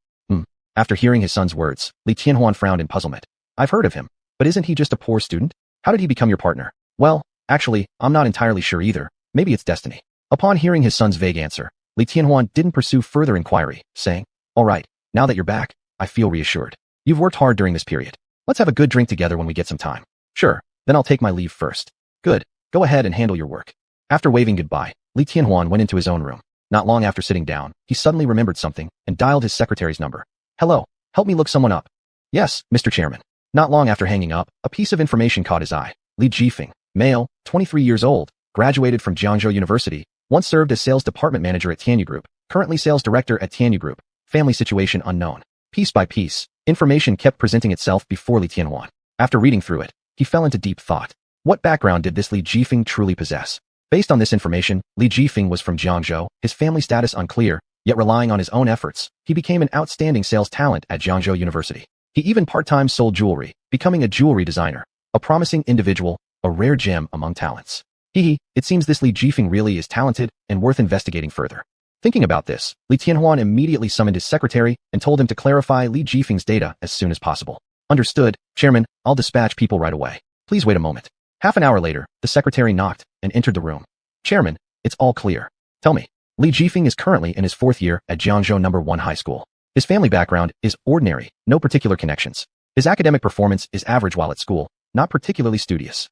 [SPEAKER 1] After hearing his son's words, Li Tianhuan frowned in puzzlement. I've heard of him, but isn't he just a poor student? How did he become your partner? Well, actually, I'm not entirely sure either. Maybe it's destiny. Upon hearing his son's vague answer, Li Tianhuan didn't pursue further inquiry, saying, All right, now that you're back, I feel reassured. You've worked hard during this period. Let's have a good drink together when we get some time. Sure, then I'll take my leave first. Good. Go ahead and handle your work. After waving goodbye, Li Tianhuan went into his own room. Not long after sitting down, he suddenly remembered something and dialed his secretary's number. Hello, help me look someone up. Yes, Mr. Chairman. Not long after hanging up, a piece of information caught his eye. Li Jifeng, male, 23 years old, graduated from Jiangzhou University, once served as sales department manager at Tianyu Group, currently sales director at Tianyu Group, family situation unknown. Piece by piece, information kept presenting itself before Li Tianhuan. After reading through it, he fell into deep thought. What background did this Li Jifeng truly possess? Based on this information, Li Jifeng was from Jiangzhou, his family status unclear, yet relying on his own efforts, he became an outstanding sales talent at Jiangzhou University. He even part-time sold jewelry, becoming a jewelry designer. A promising individual, a rare gem among talents. It seems this Li Jifeng really is talented and worth investigating further. Thinking about this, Li Tianhuan immediately summoned his secretary and told him to clarify Li Jifeng's data as soon as possible. Understood, Chairman, I'll dispatch people right away. Please wait a moment. Half an hour later, the secretary knocked and entered the room. Chairman, it's all clear. Tell me, Li Jifeng is currently in his 4th year at Jiangzhou No. 1 High School. His family background is ordinary, no particular connections. His academic performance is average while at school, not particularly studious.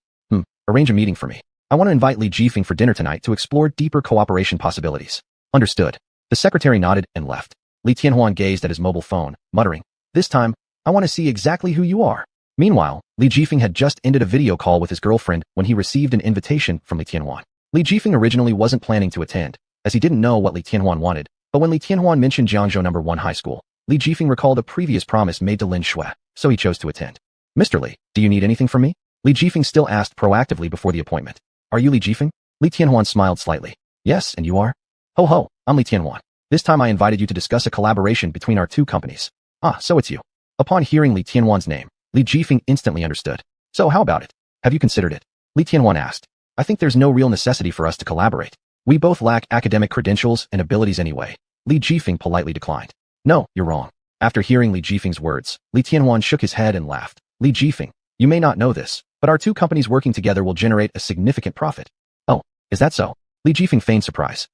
[SPEAKER 1] Arrange a meeting for me. I want to invite Li Jifeng for dinner tonight to explore deeper cooperation possibilities. Understood. The secretary nodded and left. Li Tianhuan gazed at his mobile phone, muttering, this time, I want to see exactly who you are. Meanwhile, Li Jifeng had just ended a video call with his girlfriend when he received an invitation from Li Tianhuan. Li Jifeng originally wasn't planning to attend, as he didn't know what Li Tianhuan wanted, but when Li Tianhuan mentioned Jiangzhou No. 1 High School, Li Jifeng recalled a previous promise made to Lin Shui, so he chose to attend. Mr. Li, do you need anything from me? Li Jifeng still asked proactively before the appointment. Are you Li Jifeng? Li Tianhuan smiled slightly. Yes, and you are? Ho ho, I'm Li Tianhuan. This time I invited you to discuss a collaboration between our two companies. Ah, so it's you. Upon hearing Li Tianhuan's name, Li Jifeng instantly understood. So how about it? Have you considered it? Li Tianhuan asked. I think there's no real necessity for us to collaborate. We both lack academic credentials and abilities anyway. Li Jifeng politely declined. No, you're wrong. After hearing Li Jifeng's words, Li Tianhuan shook his head and laughed. Li Jifeng, you may not know this, but our two companies working together will generate a significant profit. Oh, is that so? Li Jifeng feigned surprise.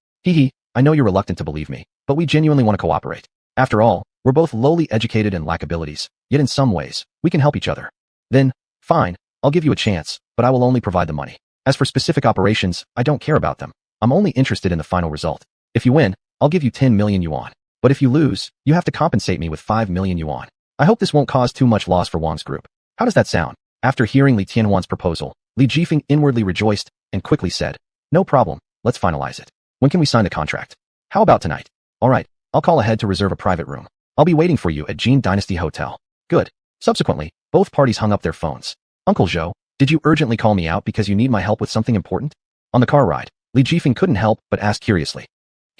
[SPEAKER 1] I know you're reluctant to believe me, but we genuinely want to cooperate. After all, we're both lowly educated and lack abilities, yet in some ways, we can help each other. Then, fine, I'll give you a chance, but I will only provide the money. As for specific operations, I don't care about them. I'm only interested in the final result. If you win, I'll give you 10 million yuan. But if you lose, you have to compensate me with 5 million yuan. I hope this won't cause too much loss for Wang's group. How does that sound? After hearing Li Tianhuan's proposal, Li Jifeng inwardly rejoiced and quickly said, no problem, let's finalize it. When can we sign the contract? How about tonight? All right, I'll call ahead to reserve a private room. I'll be waiting for you at Jin Dynasty Hotel. Good. Subsequently, both parties hung up their phones. Uncle Zhou, did you urgently call me out because you need my help with something important? On the car ride, Li Jifeng couldn't help but ask curiously.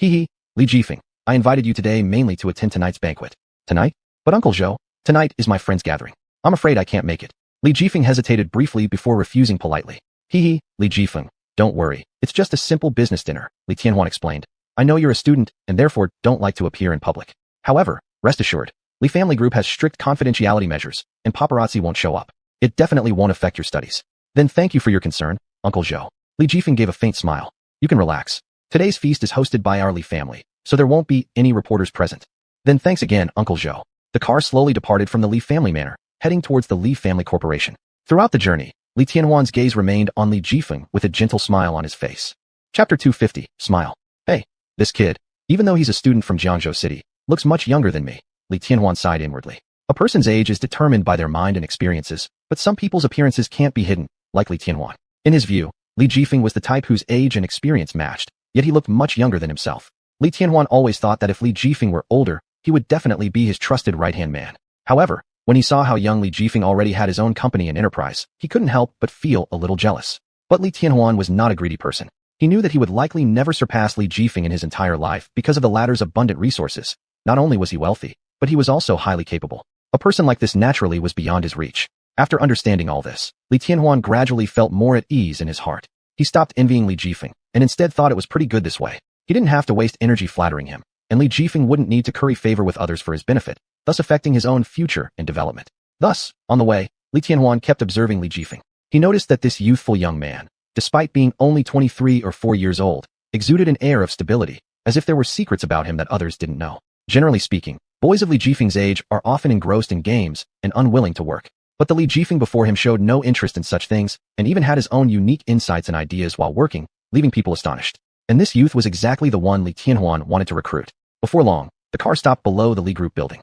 [SPEAKER 1] Li Jifeng, I invited you today mainly to attend tonight's banquet. Tonight? But Uncle Zhou, tonight is my friend's gathering. I'm afraid I can't make it. Li Jifeng hesitated briefly before refusing politely. Li Jifeng, don't worry, it's just a simple business dinner, Li Tianhuan explained. I know you're a student and therefore don't like to appear in public. However, rest assured, Li Family Group has strict confidentiality measures, and paparazzi won't show up. It definitely won't affect your studies. Then thank you for your concern, Uncle Zhou. Li Jifeng gave a faint smile. You can relax. Today's feast is hosted by our Li family, so there won't be any reporters present. Then thanks again, Uncle Zhou. The car slowly departed from the Li family manor, heading towards the Li Family Corporation. Throughout the journey, Li Tianhuan's gaze remained on Li Jifeng with a gentle smile on his face. Chapter 250, Smile. Hey, this kid, even though he's a student from Jiangzhou City, looks much younger than me, Li Tianhuan sighed inwardly. A person's age is determined by their mind and experiences, but some people's appearances can't be hidden, like Li Tianhuan. In his view, Li Jifeng was the type whose age and experience matched, yet he looked much younger than himself. Li Tianhuan always thought that if Li Jifeng were older, he would definitely be his trusted right-hand man. However, when he saw how young Li Jifeng already had his own company and enterprise, he couldn't help but feel a little jealous. But Li Tianhuan was not a greedy person. He knew that he would likely never surpass Li Jifeng in his entire life because of the latter's abundant resources. Not only was he wealthy, but he was also highly capable. A person like this naturally was beyond his reach. After understanding all this, Li Tianhuan gradually felt more at ease in his heart. He stopped envying Li Jifeng, and instead thought it was pretty good this way. He didn't have to waste energy flattering him, and Li Jifeng wouldn't need to curry favor with others for his benefit, thus affecting his own future and development. Thus, on the way, Li Tianhuan kept observing Li Jifeng. He noticed that this youthful young man, despite being only 23 or 4 years old, exuded an air of stability, as if there were secrets about him that others didn't know. Generally speaking, boys of Li Jifeng's age are often engrossed in games and unwilling to work. But the Li Jifeng before him showed no interest in such things, and even had his own unique insights and ideas while working, leaving people astonished. And this youth was exactly the one Li Tianhuan wanted to recruit. Before long, the car stopped below the Li Group building.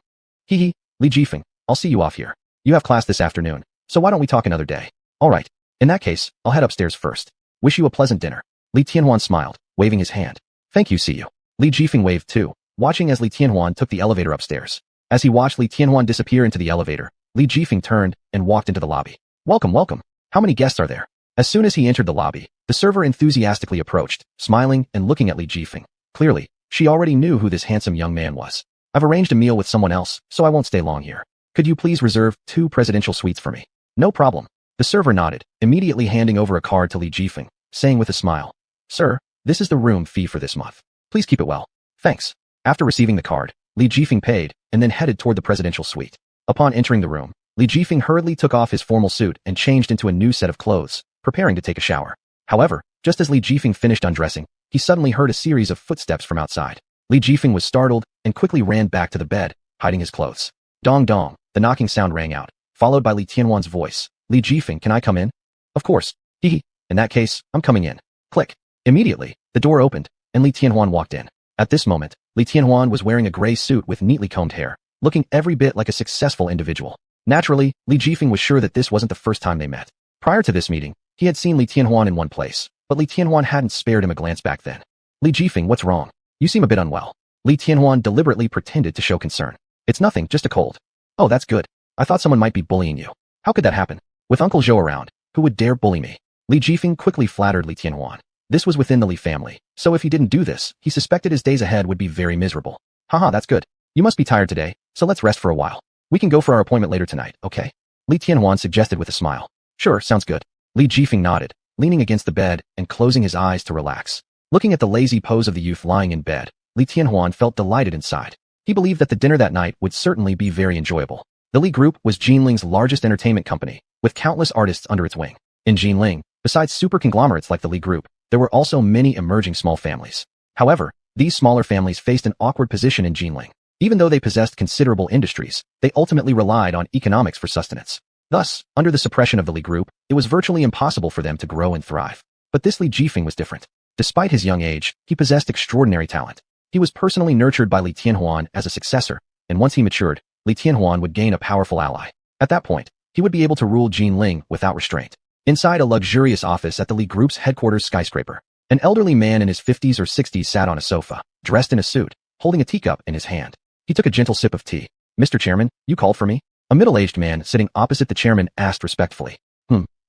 [SPEAKER 1] Li Jifeng, I'll see you off here. You have class this afternoon, so why don't we talk another day? All right. In that case, I'll head upstairs first. Wish you a pleasant dinner. Li Tianhuan smiled, waving his hand. Thank you, see you. Li Jifeng waved too, watching as Li Tianhuan took the elevator upstairs. As he watched Li Tianhuan disappear into the elevator, Li Jifeng turned and walked into the lobby. Welcome, welcome. How many guests are there? As soon as he entered the lobby, the server enthusiastically approached, smiling and looking at Li Jifeng. Clearly, she already knew who this handsome young man was. I've arranged a meal with someone else, so I won't stay long here. Could you please reserve 2 presidential suites for me? No problem. The server nodded, immediately handing over a card to Li Jifeng, saying with a smile, "Sir, this is the room fee for this month. Please keep it well. Thanks." After receiving the card, Li Jifeng paid and then headed toward the presidential suite. Upon entering the room, Li Jifeng hurriedly took off his formal suit and changed into a new set of clothes, preparing to take a shower. However, just as Li Jifeng finished undressing, he suddenly heard a series of footsteps from outside. Li Jifeng was startled and quickly ran back to the bed, hiding his clothes. Dong dong, the knocking sound rang out, followed by Li Tianhuan's voice. "Li Jifeng, can I come in?" "Of course. Hee. In that case, I'm coming in." Click. Immediately, the door opened, and Li Tianhuan walked in. At this moment, Li Tianhuan was wearing a gray suit with neatly combed hair, looking every bit like a successful individual. Naturally, Li Jifeng was sure that this wasn't the first time they met. Prior to this meeting, he had seen Li Tianhuan in one place, but Li Tianhuan hadn't spared him a glance back then. "Li Jifeng, what's wrong? You seem a bit unwell." Li Tianhuan deliberately pretended to show concern. "It's nothing, just a cold." "Oh, that's good. I thought someone might be bullying you." "How could that happen? With Uncle Zhou around, who would dare bully me?" Li Jifeng quickly flattered Li Tianhuan. This was within the Li family, so if he didn't do this, he suspected his days ahead would be very miserable. "Haha, that's good. You must be tired today, so let's rest for a while. We can go for our appointment later tonight, okay?" Li Tianhuan suggested with a smile. "Sure, sounds good." Li Jifeng nodded, leaning against the bed and closing his eyes to relax. Looking at the lazy pose of the youth lying in bed, Li Tianhuan felt delighted inside. He believed that the dinner that night would certainly be very enjoyable. The Li Group was Jinling's largest entertainment company, with countless artists under its wing. In Jinling, besides super conglomerates like the Li Group, there were also many emerging small families. However, these smaller families faced an awkward position in Jinling. Even though they possessed considerable industries, they ultimately relied on economics for sustenance. Thus, under the suppression of the Li Group, it was virtually impossible for them to grow and thrive. But this Li Jifeng was different. Despite his young age, he possessed extraordinary talent. He was personally nurtured by Li Tianhuan as a successor, and once he matured, Li Tianhuan would gain a powerful ally. At that point, he would be able to rule Jinling without restraint. Inside a luxurious office at the Li Group's headquarters skyscraper, an elderly man in his 50s or 60s sat on a sofa, dressed in a suit, holding a teacup in his hand. He took a gentle sip of tea. "Mr. Chairman, you called for me?" A middle-aged man sitting opposite the chairman asked respectfully.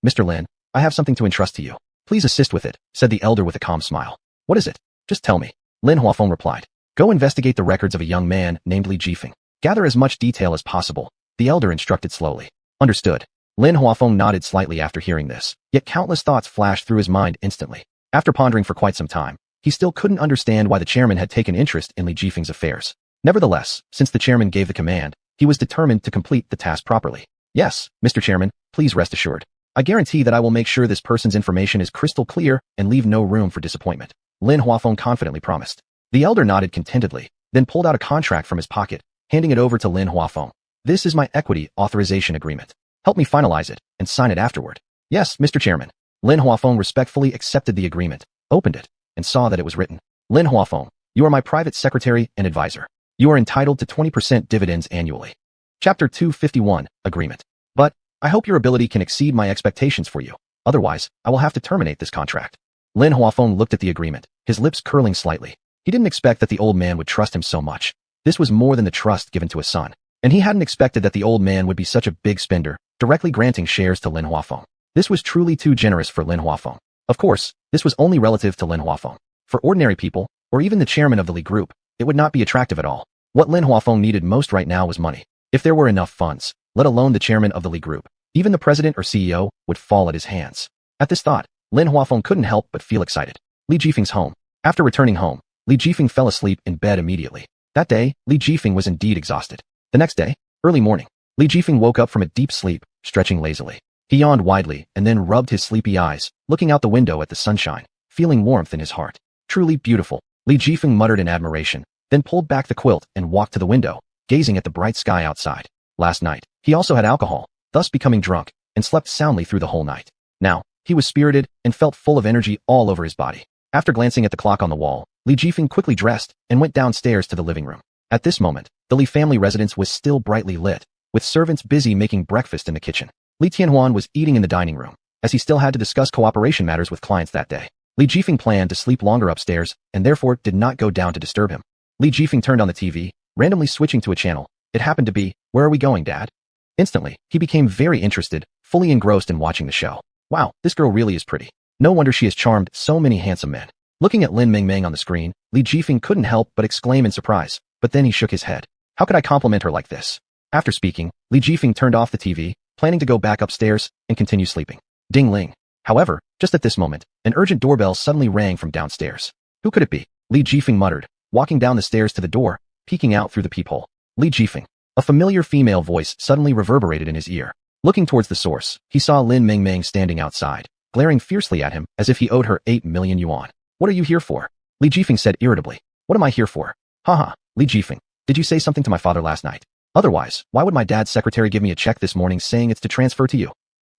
[SPEAKER 1] Mr. Lin, I have something to entrust to you. Please assist with it," said the elder with a calm smile. "What is it? Just tell me." Lin Huafeng replied. "Go investigate the records of a young man named Li Jifeng. Gather as much detail as possible," the elder instructed slowly. "Understood." Lin Huafeng nodded slightly after hearing this, yet countless thoughts flashed through his mind instantly. After pondering for quite some time, he still couldn't understand why the chairman had taken interest in Li Jifeng's affairs. Nevertheless, since the chairman gave the command, he was determined to complete the task properly. "Yes, Mr. Chairman, please rest assured. I guarantee that I will make sure this person's information is crystal clear and leave no room for disappointment," Lin Huafeng confidently promised. The elder nodded contentedly, then pulled out a contract from his pocket, handing it over to Lin Huafeng. "This is my equity authorization agreement. Help me finalize it and sign it afterward." "Yes, Mr. Chairman." Lin Huafeng respectfully accepted the agreement, opened it, and saw that it was written. "Lin Huafeng, you are my private secretary and advisor. You are entitled to 20% dividends annually." Chapter 251, Agreement. "But, I hope your ability can exceed my expectations for you. Otherwise, I will have to terminate this contract." Lin Huafeng looked at the agreement, his lips curling slightly. He didn't expect that the old man would trust him so much. This was more than the trust given to a son. And he hadn't expected that the old man would be such a big spender, directly granting shares to Lin Huafeng. This was truly too generous for Lin Huafeng. Of course, this was only relative to Lin Huafeng. For ordinary people, or even the chairman of the Li Group, it would not be attractive at all. What Lin Huafeng needed most right now was money. If there were enough funds, let alone the chairman of the Li Group, even the president or CEO would fall at his hands. At this thought, Lin Huafeng couldn't help but feel excited. Li Jifeng's home. After returning home, Li Jifeng fell asleep in bed immediately. That day, Li Jifeng was indeed exhausted. The next day, early morning, Li Jifeng woke up from a deep sleep, stretching lazily. He yawned widely and then rubbed his sleepy eyes, looking out the window at the sunshine, feeling warmth in his heart. "Truly beautiful," Li Jifeng muttered in admiration, then pulled back the quilt and walked to the window, gazing at the bright sky outside. Last night, he also had alcohol, thus becoming drunk, and slept soundly through the whole night. Now, he was spirited and felt full of energy all over his body. After glancing at the clock on the wall, Li Jifeng quickly dressed and went downstairs to the living room. At this moment, the Li family residence was still brightly lit, with servants busy making breakfast in the kitchen. Li Tianhuan was eating in the dining room, as he still had to discuss cooperation matters with clients that day. Li Jifeng planned to sleep longer upstairs and therefore did not go down to disturb him. Li Jifeng turned on the TV, randomly switching to a channel. It happened to be, "Where Are We Going, Dad?" Instantly, he became very interested, fully engrossed in watching the show. Wow, this girl really is pretty. No wonder she has charmed so many handsome men. Looking at Lin Mengmeng on the screen, Li Jifeng couldn't help but exclaim in surprise, but then he shook his head. How could I compliment her like this? After speaking, Li Jifeng turned off the TV, planning to go back upstairs and continue sleeping. Ding-ling. However, just at this moment, an urgent doorbell suddenly rang from downstairs. Who could it be? Li Jifeng muttered, walking down the stairs to the door, peeking out through the peephole. Li Jifeng. A familiar female voice suddenly reverberated in his ear. Looking towards the source, he saw Lin Mingming standing outside, glaring fiercely at him as if he owed her 8 million yuan. What are you here for? Li Jifeng said irritably. What am I here for? Haha, Li Jifeng, did you say something to my father last night? Otherwise, why would my dad's secretary give me a check this morning saying it's to transfer to you?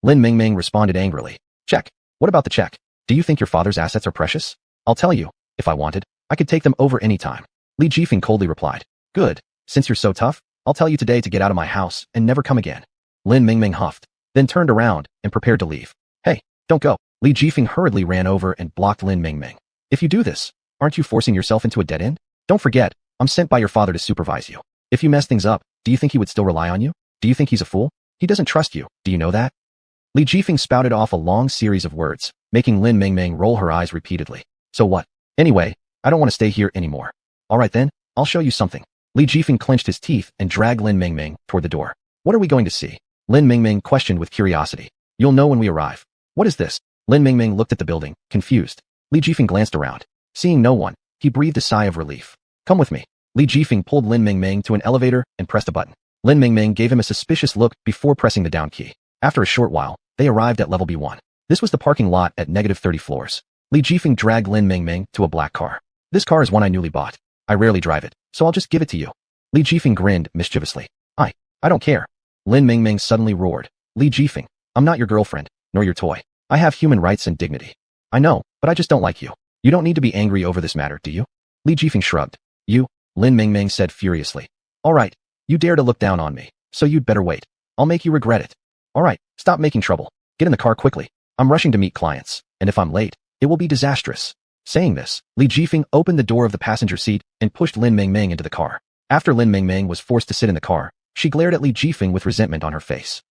[SPEAKER 1] Lin Mingming responded angrily. Check? What about the check? Do you think your father's assets are precious? I'll tell you, if I wanted, I could take them over any time. Li Jifeng coldly replied. Good, since you're so tough, I'll tell you today to get out of my house and never come again. Lin Mingming huffed, then turned around and prepared to leave. Hey, don't go. Li Jifeng hurriedly ran over and blocked Lin Mingming. If you do this, aren't you forcing yourself into a dead end? Don't forget, I'm sent by your father to supervise you. If you mess things up, do you think he would still rely on you? Do you think he's a fool? He doesn't trust you, do you know that? Li Jifeng spouted off a long series of words, making Lin Mingming roll her eyes repeatedly. So what? Anyway, I don't want to stay here anymore. Alright then, I'll show you something. Li Jifeng clenched his teeth and dragged Lin Mingming toward the door. What are we going to see? Lin Mingming questioned with curiosity. You'll know when we arrive. What is this? Lin Mingming looked at the building, confused. Li Jifeng glanced around. Seeing no one, he breathed a sigh of relief. Come with me. Li Jifeng pulled Lin Mingming to an elevator and pressed a button. Lin Mingming gave him a suspicious look before pressing the down key. After a short while, they arrived at level B1. This was the parking lot at -30 floors. Li Jifeng dragged Lin Mingming to a black car. This car is one I newly bought. I rarely drive it, so I'll just give it to you. Li Jifeng grinned mischievously. I don't care. Lin Mingming suddenly roared. Li Jifeng, I'm not your girlfriend, nor your toy. I have human rights and dignity. I know, but I just don't like you. You don't need to be angry over this matter, do you? Li Jifeng shrugged. You? Lin Mingming said furiously. Alright, you dare to look down on me, so you'd better wait. I'll make you regret it. Alright, stop making trouble. Get in the car quickly. I'm rushing to meet clients, and if I'm late, it will be disastrous. Saying this, Li Jifeng opened the door of the passenger seat and pushed Lin Mingming into the car. After Lin Mingming was forced to sit in the car, she glared at Li Jifeng with resentment on her face.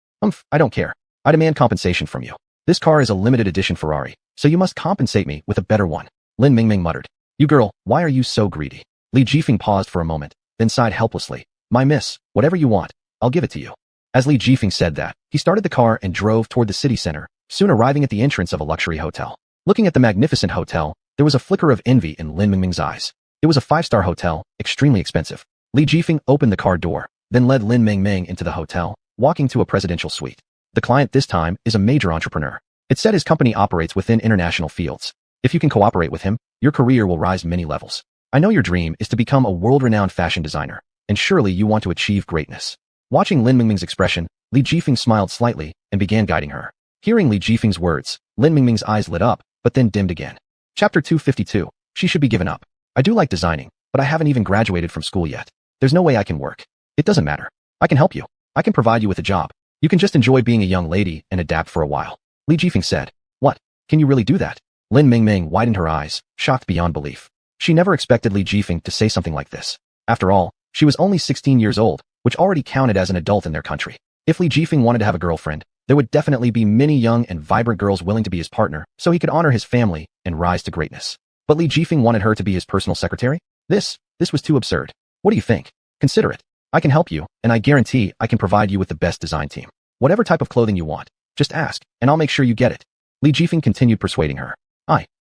[SPEAKER 1] I don't care. I demand compensation from you. This car is a limited edition Ferrari, so you must compensate me with a better one. Lin Mingming muttered. You girl, why are you so greedy? Li Jifeng paused for a moment, then sighed helplessly. My miss, whatever you want, I'll give it to you. As Li Jifeng said that, he started the car and drove toward the city center, soon arriving at the entrance of a luxury hotel. Looking at the magnificent hotel, there was a flicker of envy in Lin Mingming's eyes. It was a 5-star hotel, extremely expensive. Li Jifeng opened the car door, then led Lin Mingming into the hotel, walking to a presidential suite. The client this time is a major entrepreneur. It said his company operates within international fields. If you can cooperate with him, your career will rise many levels. I know your dream is to become a world-renowned fashion designer, and surely you want to achieve greatness. Watching Lin Mingming's expression, Li Jifeng smiled slightly and began guiding her. Hearing Li Jifeng's words, Lin Mingming's eyes lit up, but then dimmed again. Chapter 252. She should be given up. I do like designing, but I haven't even graduated from school yet. There's no way I can work. It doesn't matter. I can help you. I can provide you with a job. You can just enjoy being a young lady and adapt for a while. Li Jifeng said. What? Can you really do that? Lin Mingming widened her eyes, shocked beyond belief. She never expected Li Jifeng to say something like this. After all, she was only 16 years old, which already counted as an adult in their country. If Li Jifeng wanted to have a girlfriend, there would definitely be many young and vibrant girls willing to be his partner, so he could honor his family and rise to greatness. But Li Jifeng wanted her to be his personal secretary? This was too absurd. What do you think? Consider it. I can help you, and I guarantee I can provide you with the best design team. Whatever type of clothing you want, just ask, and I'll make sure you get it. Li Jifeng continued persuading her.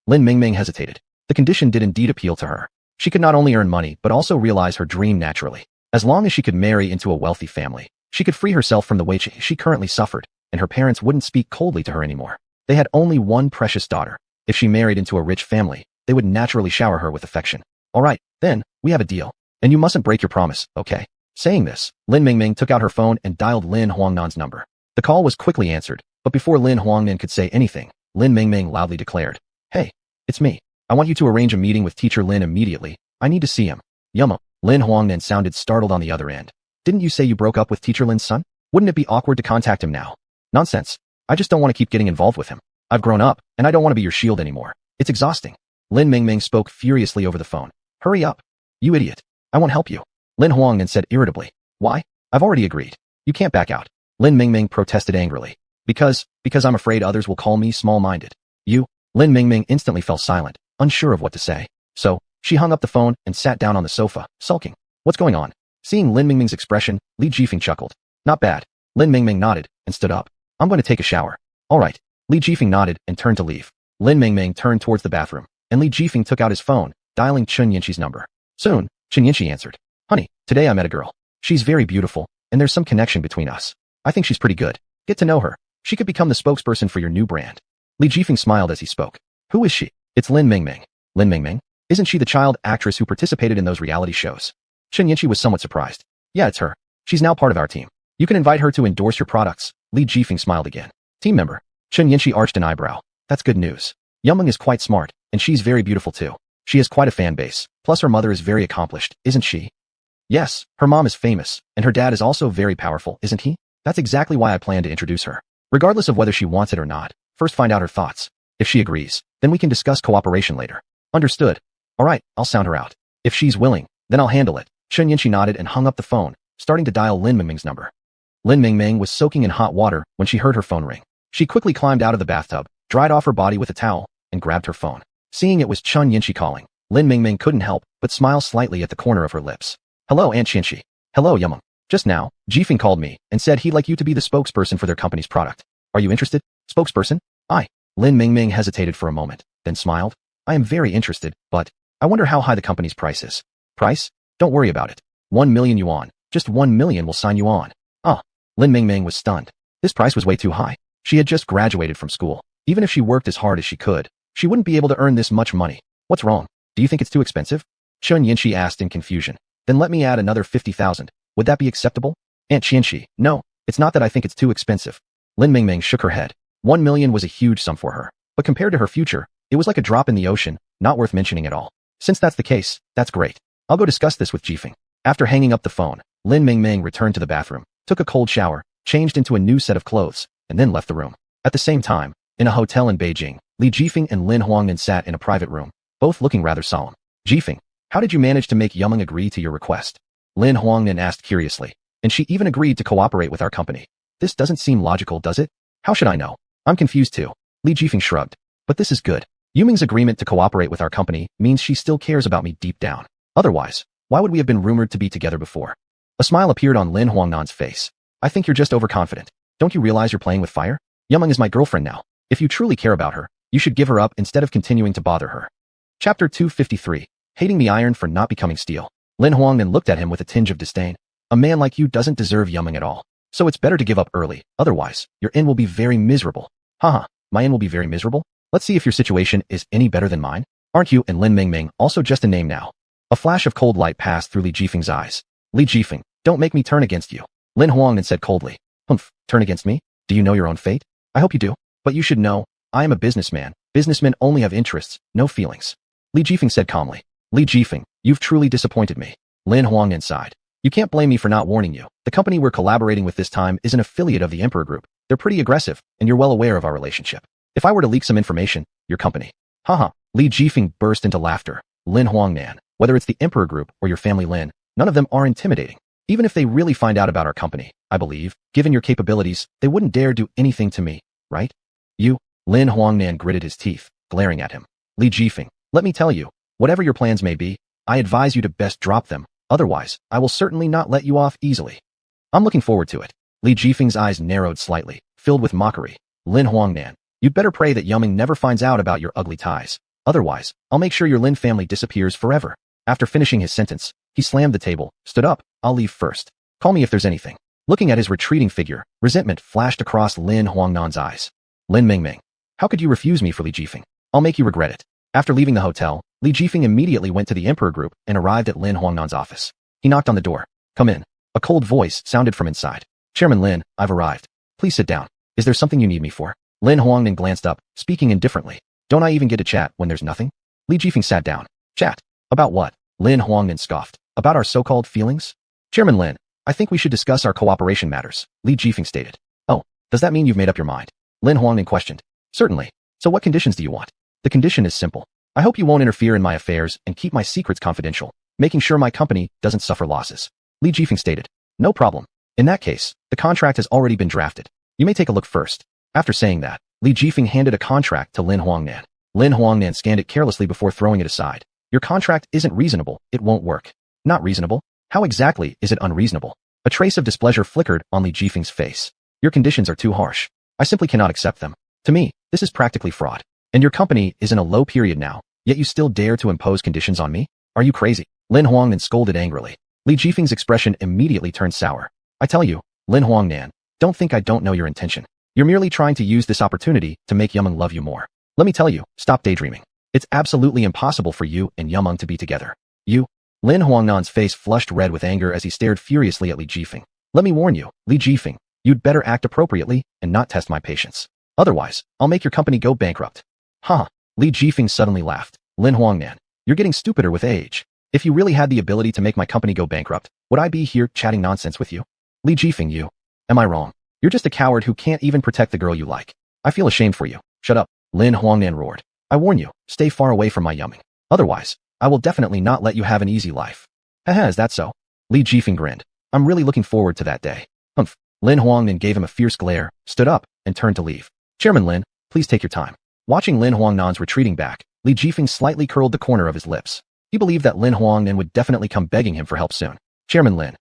[SPEAKER 1] Lin Mingming hesitated. The condition did indeed appeal to her. She could not only earn money but also realize her dream naturally. As long as she could marry into a wealthy family, she could free herself from the weight she currently suffered, and her parents wouldn't speak coldly to her anymore. They had only one precious daughter. If she married into a rich family, they would naturally shower her with affection. Alright, then, we have a deal. And you mustn't break your promise, okay? Saying this, Lin Mingming took out her phone and dialed Lin Huangnan's number. The call was quickly answered, but before Lin Huangnan could say anything, Lin Mingming loudly declared. Hey, it's me. I want you to arrange a meeting with Teacher Lin immediately. I need to see him. Yummo. Lin Huangnan sounded startled on the other end. Didn't you say you broke up with Teacher Lin's son? Wouldn't it be awkward to contact him now? Nonsense. I just don't want to keep getting involved with him. I've grown up, and I don't want to be your shield anymore. It's exhausting. Lin Mingming spoke furiously over the phone. Hurry up. You idiot. I won't help you. Lin Huangnan said irritably. Why? I've already agreed. You can't back out. Lin Mingming protested angrily. Because I'm afraid others will call me small-minded. You? Lin Mingming instantly fell silent, unsure of what to say. So, she hung up the phone and sat down on the sofa, sulking. What's going on? Seeing Lin Mingming's expression, Li Jifeng chuckled. Not bad. Lin Mingming nodded and stood up. I'm going to take a shower. All right. Li Jifeng nodded and turned to leave. Lin Mingming turned towards the bathroom, and Li Jifeng took out his phone, dialing Chun Yinxi's number. Soon, Chun Yinxi answered. Honey, today I met a girl. She's very beautiful, and there's some connection between us. I think she's pretty good. Get to know her. She could become the spokesperson for your new brand. Li Jifeng smiled as he spoke. Who is she? It's Lin Mingming. Lin Mingming? Isn't she the child actress who participated in those reality shows? Chun Yinxi was somewhat surprised. Yeah, it's her. She's now part of our team. You can invite her to endorse your products. Li Jifeng smiled again. Team member. Chun Yinxi arched an eyebrow. That's good news. Yumeng is quite smart, and she's very beautiful too. She has quite a fan base, plus her mother is very accomplished, isn't she? Yes, her mom is famous, and her dad is also very powerful, isn't he? That's exactly why I plan to introduce her. Regardless of whether she wants it or not, first find out her thoughts. If she agrees, then we can discuss cooperation later. Understood. All right, I'll sound her out. If she's willing, then I'll handle it. Chun Yinxi nodded and hung up the phone, starting to dial Lin Mingming's number. Lin Mingming was soaking in hot water when she heard her phone ring. She quickly climbed out of the bathtub, dried off her body with a towel, and grabbed her phone. Seeing it was Chun Yinxi calling, Lin Mingming couldn't help but smile slightly at the corner of her lips. Hello, Aunt Yinxi. Hello, Yumeng. Just now, Jifeng called me and said he'd like you to be the spokesperson for their company's product. Are you interested? Spokesperson? Lin Mingming hesitated for a moment, then smiled. I am very interested, but I wonder how high the company's price is. Price? Don't worry about it. 1 million yuan. Just 1 million will sign you on. Lin Mingming was stunned. This price was way too high. She had just graduated from school. Even if she worked as hard as she could, she wouldn't be able to earn this much money. What's wrong? Do you think it's too expensive? Chun Yinxi asked in confusion. Then let me add another 50,000. Would that be acceptable? Aunt Yinxi, no, it's not that I think it's too expensive. Lin Mingming shook her head. 1 million was a huge sum for her, but compared to her future, it was like a drop in the ocean, not worth mentioning at all. Since that's the case, that's great. I'll go discuss this with Jifeng. After hanging up the phone, Lin Mingming returned to the bathroom, took a cold shower, changed into a new set of clothes, and then left the room. At the same time, in a hotel in Beijing, Li Jifeng and Lin Huangnan sat in a private room, both looking rather solemn. Jifeng, how did you manage to make Yumeng agree to your request? Lin Huangnan asked curiously. And she even agreed to cooperate with our company. This doesn't seem logical, does it? How should I know? I'm confused too. Li Jifeng shrugged. But this is good. Yumeng's agreement to cooperate with our company means she still cares about me deep down. Otherwise, why would we have been rumored to be together before? A smile appeared on Lin Huangnan's face. I think you're just overconfident. Don't you realize you're playing with fire? Yumeng is my girlfriend now. If you truly care about her, you should give her up instead of continuing to bother her. Chapter 253. Hating the iron for not becoming steel. Lin Huangnan looked at him with a tinge of disdain. A man like you doesn't deserve Yumeng at all. So it's better to give up early, otherwise, your end will be very miserable. Haha, my end will be very miserable? Let's see if your situation is any better than mine. Aren't you and Lin Mingming also just a name now? A flash of cold light passed through Li Jifeng's eyes. Li Jifeng, don't make me turn against you. Lin Huangnan said coldly. Humph, turn against me? Do you know your own fate? I hope you do. But you should know, I am a businessman. Businessmen only have interests, no feelings. Li Jifeng said calmly. Li Jifeng, you've truly disappointed me. Lin Huangnan sighed. You can't blame me for not warning you. The company we're collaborating with this time is an affiliate of the Emperor Group. They're pretty aggressive, and you're well aware of our relationship. If I were to leak some information, your company. Haha. Li Jifeng burst into laughter. Lin Huangnan, whether it's the Emperor Group or your family Lin, none of them are intimidating. Even if they really find out about our company, I believe, given your capabilities, they wouldn't dare do anything to me, right? You? Lin Huangnan gritted his teeth, glaring at him. Li Jifeng, let me tell you, whatever your plans may be, I advise you to best drop them. Otherwise, I will certainly not let you off easily. I'm looking forward to it. Li Jifeng's eyes narrowed slightly, filled with mockery. Lin Huangnan, you'd better pray that Yumeng never finds out about your ugly ties. Otherwise, I'll make sure your Lin family disappears forever. After finishing his sentence, he slammed the table, stood up. I'll leave first. Call me if there's anything. Looking at his retreating figure, resentment flashed across Lin Huangnan's eyes. Lin Mingming, how could you refuse me for Li Jifeng? I'll make you regret it. After leaving the hotel, Li Jifeng immediately went to the Emperor Group and arrived at Lin Huangnan's office. He knocked on the door. Come in. A cold voice sounded from inside. Chairman Lin, I've arrived. Please sit down. Is there something you need me for? Lin Huangnan glanced up, speaking indifferently. Don't I even get to chat when there's nothing? Li Jifeng sat down. Chat? About what? Lin Huangnan scoffed. About our so-called feelings? Chairman Lin, I think we should discuss our cooperation matters, Li Jifeng stated. Oh, does that mean you've made up your mind? Lin Huangnan questioned. Certainly. So what conditions do you want? The condition is simple. I hope you won't interfere in my affairs and keep my secrets confidential, making sure my company doesn't suffer losses. Li Jifeng stated. No problem. In that case, the contract has already been drafted. You may take a look first. After saying that, Li Jifeng handed a contract to Lin Huangnan. Lin Huangnan scanned it carelessly before throwing it aside. Your contract isn't reasonable, it won't work. Not reasonable? How exactly is it unreasonable? A trace of displeasure flickered on Li Jifeng's face. Your conditions are too harsh. I simply cannot accept them. To me, this is practically fraud. And your company is in a low period now, yet you still dare to impose conditions on me? Are you crazy? Lin Huangnan scolded angrily. Li Jifeng's expression immediately turned sour. I tell you, Lin Huangnan, don't think I don't know your intention. You're merely trying to use this opportunity to make Yumeng love you more. Let me tell you, stop daydreaming. It's absolutely impossible for you and Yumeng to be together. You? Lin Huangnan's face flushed red with anger as he stared furiously at Li Jifeng. Let me warn you, Li Jifeng, you'd better act appropriately and not test my patience. Otherwise, I'll make your company go bankrupt. Huh. Li Jifeng suddenly laughed. Lin Huangnan, you're getting stupider with age. If you really had the ability to make my company go bankrupt, would I be here chatting nonsense with you? Li Jifeng, you. Am I wrong? You're just a coward who can't even protect the girl you like. I feel ashamed for you. Shut up. Lin Huangnan roared. I warn you, stay far away from my Yumeng. Otherwise, I will definitely not let you have an easy life. Haha, is that so? Li Jifeng grinned. I'm really looking forward to that day. Humph. Lin Huangnan gave him a fierce glare, stood up, and turned to leave. Chairman Lin, please take your time. Watching Lin Huangnan's retreating back, Li Jifeng slightly curled the corner of his lips. He believed that Lin Huangnan would definitely come begging him for help soon. Chairman Lin,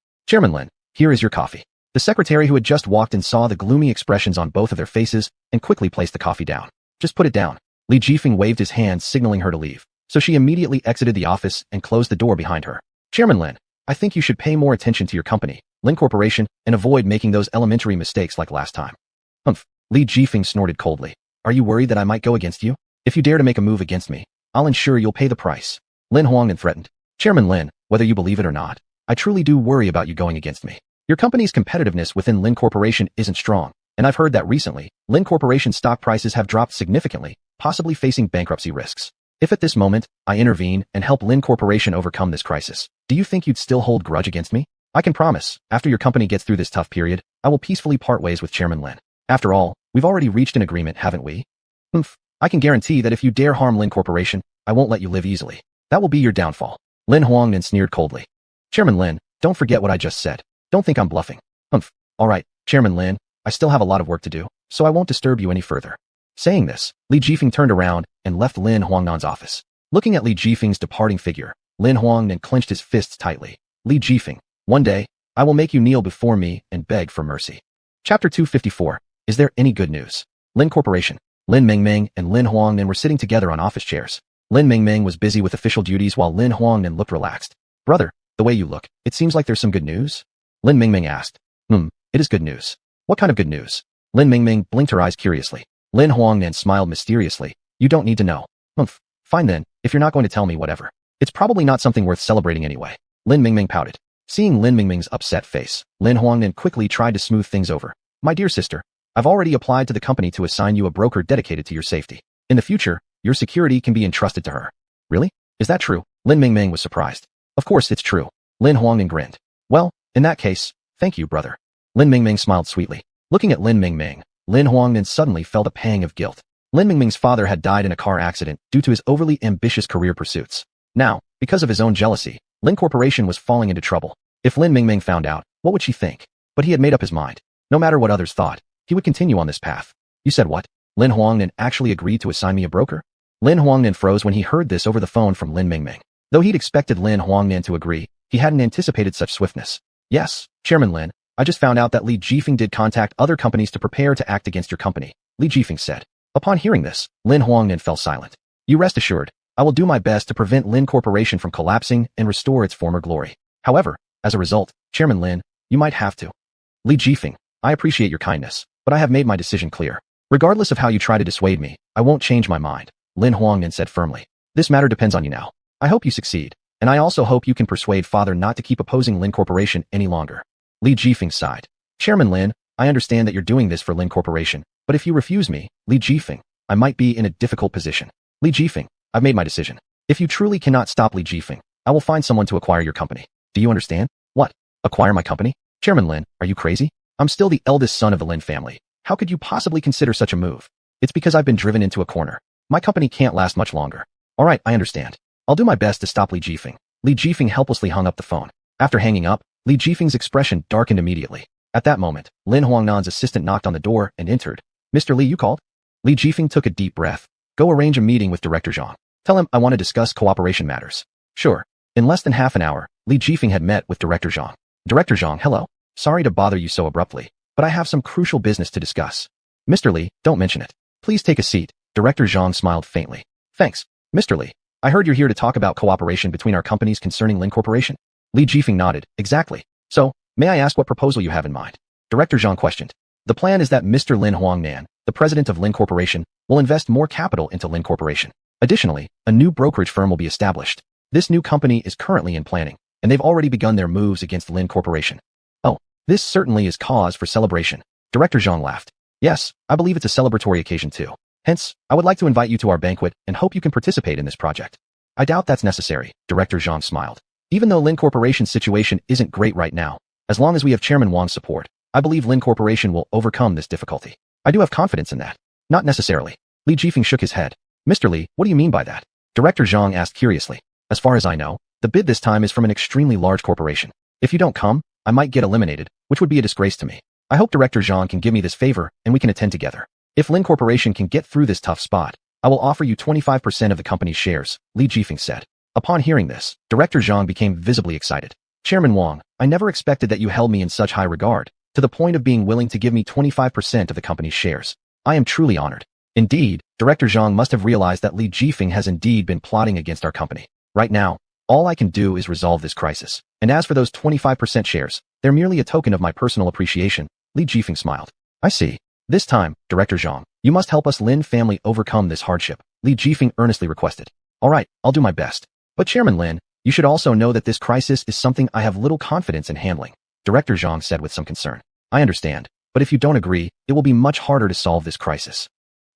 [SPEAKER 1] here is your coffee. The secretary who had just walked in saw the gloomy expressions on both of their faces and quickly placed the coffee down. Just put it down. Li Jifeng waved his hand signaling her to leave, so she immediately exited the office and closed the door behind her. Chairman Lin, I think you should pay more attention to your company, Lin Corporation, and avoid making those elementary mistakes like last time. Humph. Li Jifeng snorted coldly. Are you worried that I might go against you? If you dare to make a move against me, I'll ensure you'll pay the price. Lin Huangnan threatened. Chairman Lin, whether you believe it or not, I truly do worry about you going against me. Your company's competitiveness within Lin Corporation isn't strong, and I've heard that recently, Lin Corporation's stock prices have dropped significantly, possibly facing bankruptcy risks. If at this moment, I intervene and help Lin Corporation overcome this crisis, do you think you'd still hold grudge against me? I can promise, after your company gets through this tough period, I will peacefully part ways with Chairman Lin. After all, we've already reached an agreement, haven't we? Humph. I can guarantee that if you dare harm Lin Corporation, I won't let you live easily. That will be your downfall. Lin Huangnan sneered coldly. Chairman Lin, don't forget what I just said. Don't think I'm bluffing. Humph. All right, Chairman Lin, I still have a lot of work to do, so I won't disturb you any further. Saying this, Li Jifeng turned around and left Lin Huangnan's office. Looking at Li Jifeng's departing figure, Lin Huangnan clenched his fists tightly. Li Jifeng, one day, I will make you kneel before me and beg for mercy. Chapter 254. Is there any good news? Lin Corporation. Lin Mengmeng and Lin Huangnan were sitting together on office chairs. Lin Mengmeng was busy with official duties while Lin Huangnan looked relaxed. Brother, the way you look, it seems like there's some good news? Lin Mengmeng asked. It is good news. What kind of good news? Lin Mengmeng blinked her eyes curiously. Lin Huangnan smiled mysteriously. You don't need to know. Fine then, if you're not going to tell me, whatever. It's probably not something worth celebrating anyway. Lin Mengmeng pouted. Seeing Lin Mengmeng's upset face, Lin Huangnan quickly tried to smooth things over. My dear sister, I've already applied to the company to assign you a broker dedicated to your safety. In the future, your security can be entrusted to her. Really? Is that true? Lin Mengmeng was surprised. Of course it's true. Lin Huangnan grinned. Well, in that case, thank you, brother. Lin Mengmeng smiled sweetly. Looking at Lin Mengmeng, Lin Huangnan suddenly felt a pang of guilt. Lin Mengmeng's father had died in a car accident due to his overly ambitious career pursuits. Now, because of his own jealousy, Lin Corporation was falling into trouble. If Lin Mengmeng found out, what would she think? But he had made up his mind. No matter what others thought, he would continue on this path. You said what? Lin Huangnan actually agreed to assign me a broker? Lin Huangnan froze when he heard this over the phone from Lin Mengmeng. Though he'd expected Lin Huangnan to agree, he hadn't anticipated such swiftness. Yes, Chairman Lin, I just found out that Li Jifeng did contact other companies to prepare to act against your company, Li Jifeng said. Upon hearing this, Lin Huangnan fell silent. You rest assured, I will do my best to prevent Lin Corporation from collapsing and restore its former glory. However, as a result, Chairman Lin, you might have to. Li Jifeng, I appreciate your kindness, but I have made my decision clear. Regardless of how you try to dissuade me, I won't change my mind, Lin Huangnan said firmly. This matter depends on you now. I hope you succeed, and I also hope you can persuade father not to keep opposing Lin Corporation any longer. Li Jifeng sighed. Chairman Lin, I understand that you're doing this for Lin Corporation, but if you refuse me, Li Jifeng, I might be in a difficult position. Li Jifeng, I've made my decision. If you truly cannot stop Li Jifeng, I will find someone to acquire your company. Do you understand? What? Acquire my company? Chairman Lin, are you crazy? I'm still the eldest son of the Lin family. How could you possibly consider such a move? It's because I've been driven into a corner. My company can't last much longer. All right, I understand. I'll do my best to stop Li Jifeng. Li Jifeng helplessly hung up the phone. After hanging up, Li Jifeng's expression darkened immediately. At that moment, Lin Huangnan's assistant knocked on the door and entered. Mr. Li, you called? Li Jifeng took a deep breath. Go arrange a meeting with Director Zhang. Tell him I want to discuss cooperation matters. Sure. In less than half an hour, Li Jifeng had met with Director Zhang. Director Zhang, hello. sorry to bother you so abruptly, but I have some crucial business to discuss. Mr. Li, don't mention it. Please take a seat. Director Zhang smiled faintly. Thanks. Mr. Li, I heard you're here to talk about cooperation between our companies concerning Lin Corporation. Li Jifeng nodded. Exactly. So, may I ask what proposal you have in mind? Director Zhang questioned. The plan is that Mr. Lin Huangnan, the president of Lin Corporation, will invest more capital into Lin Corporation. Additionally, a new brokerage firm will be established. This new company is currently in planning, and they've already begun their moves against Lin Corporation. Oh, this certainly is cause for celebration. Director Zhang laughed. Yes, I believe it's a celebratory occasion too. Hence, I would like to invite you to our banquet and hope you can participate in this project. I doubt that's necessary, Director Zhang smiled. Even though Lin Corporation's situation isn't great right now, as long as we have Chairman Wang's support, I believe Lin Corporation will overcome this difficulty. I do have confidence in that. Not necessarily. Li Jifeng shook his head. Mr. Li, what do you mean by that? Director Zhang asked curiously. As far as I know, the bid this time is from an extremely large corporation. If you don't come, I might get eliminated, which would be a disgrace to me. I hope Director Zhang can give me this favor and we can attend together. If Lin Corporation can get through this tough spot, I will offer you 25% of the company's shares, Li Jifeng said. Upon hearing this, Director Zhang became visibly excited. Chairman Wang, I never expected that you held me in such high regard, to the point of being willing to give me 25% of the company's shares. I am truly honored. Indeed, Director Zhang must have realized that Li Jifeng has indeed been plotting against our company. Right now, all I can do is resolve this crisis. And as for those 25% shares, they're merely a token of my personal appreciation, Li Jifeng smiled. I see. This time, Director Zhang, you must help us Lin family overcome this hardship, Li Jifeng earnestly requested. All right, I'll do my best. But Chairman Lin, you should also know that this crisis is something I have little confidence in handling, Director Zhang said with some concern. I understand, but if you don't agree, it will be much harder to solve this crisis.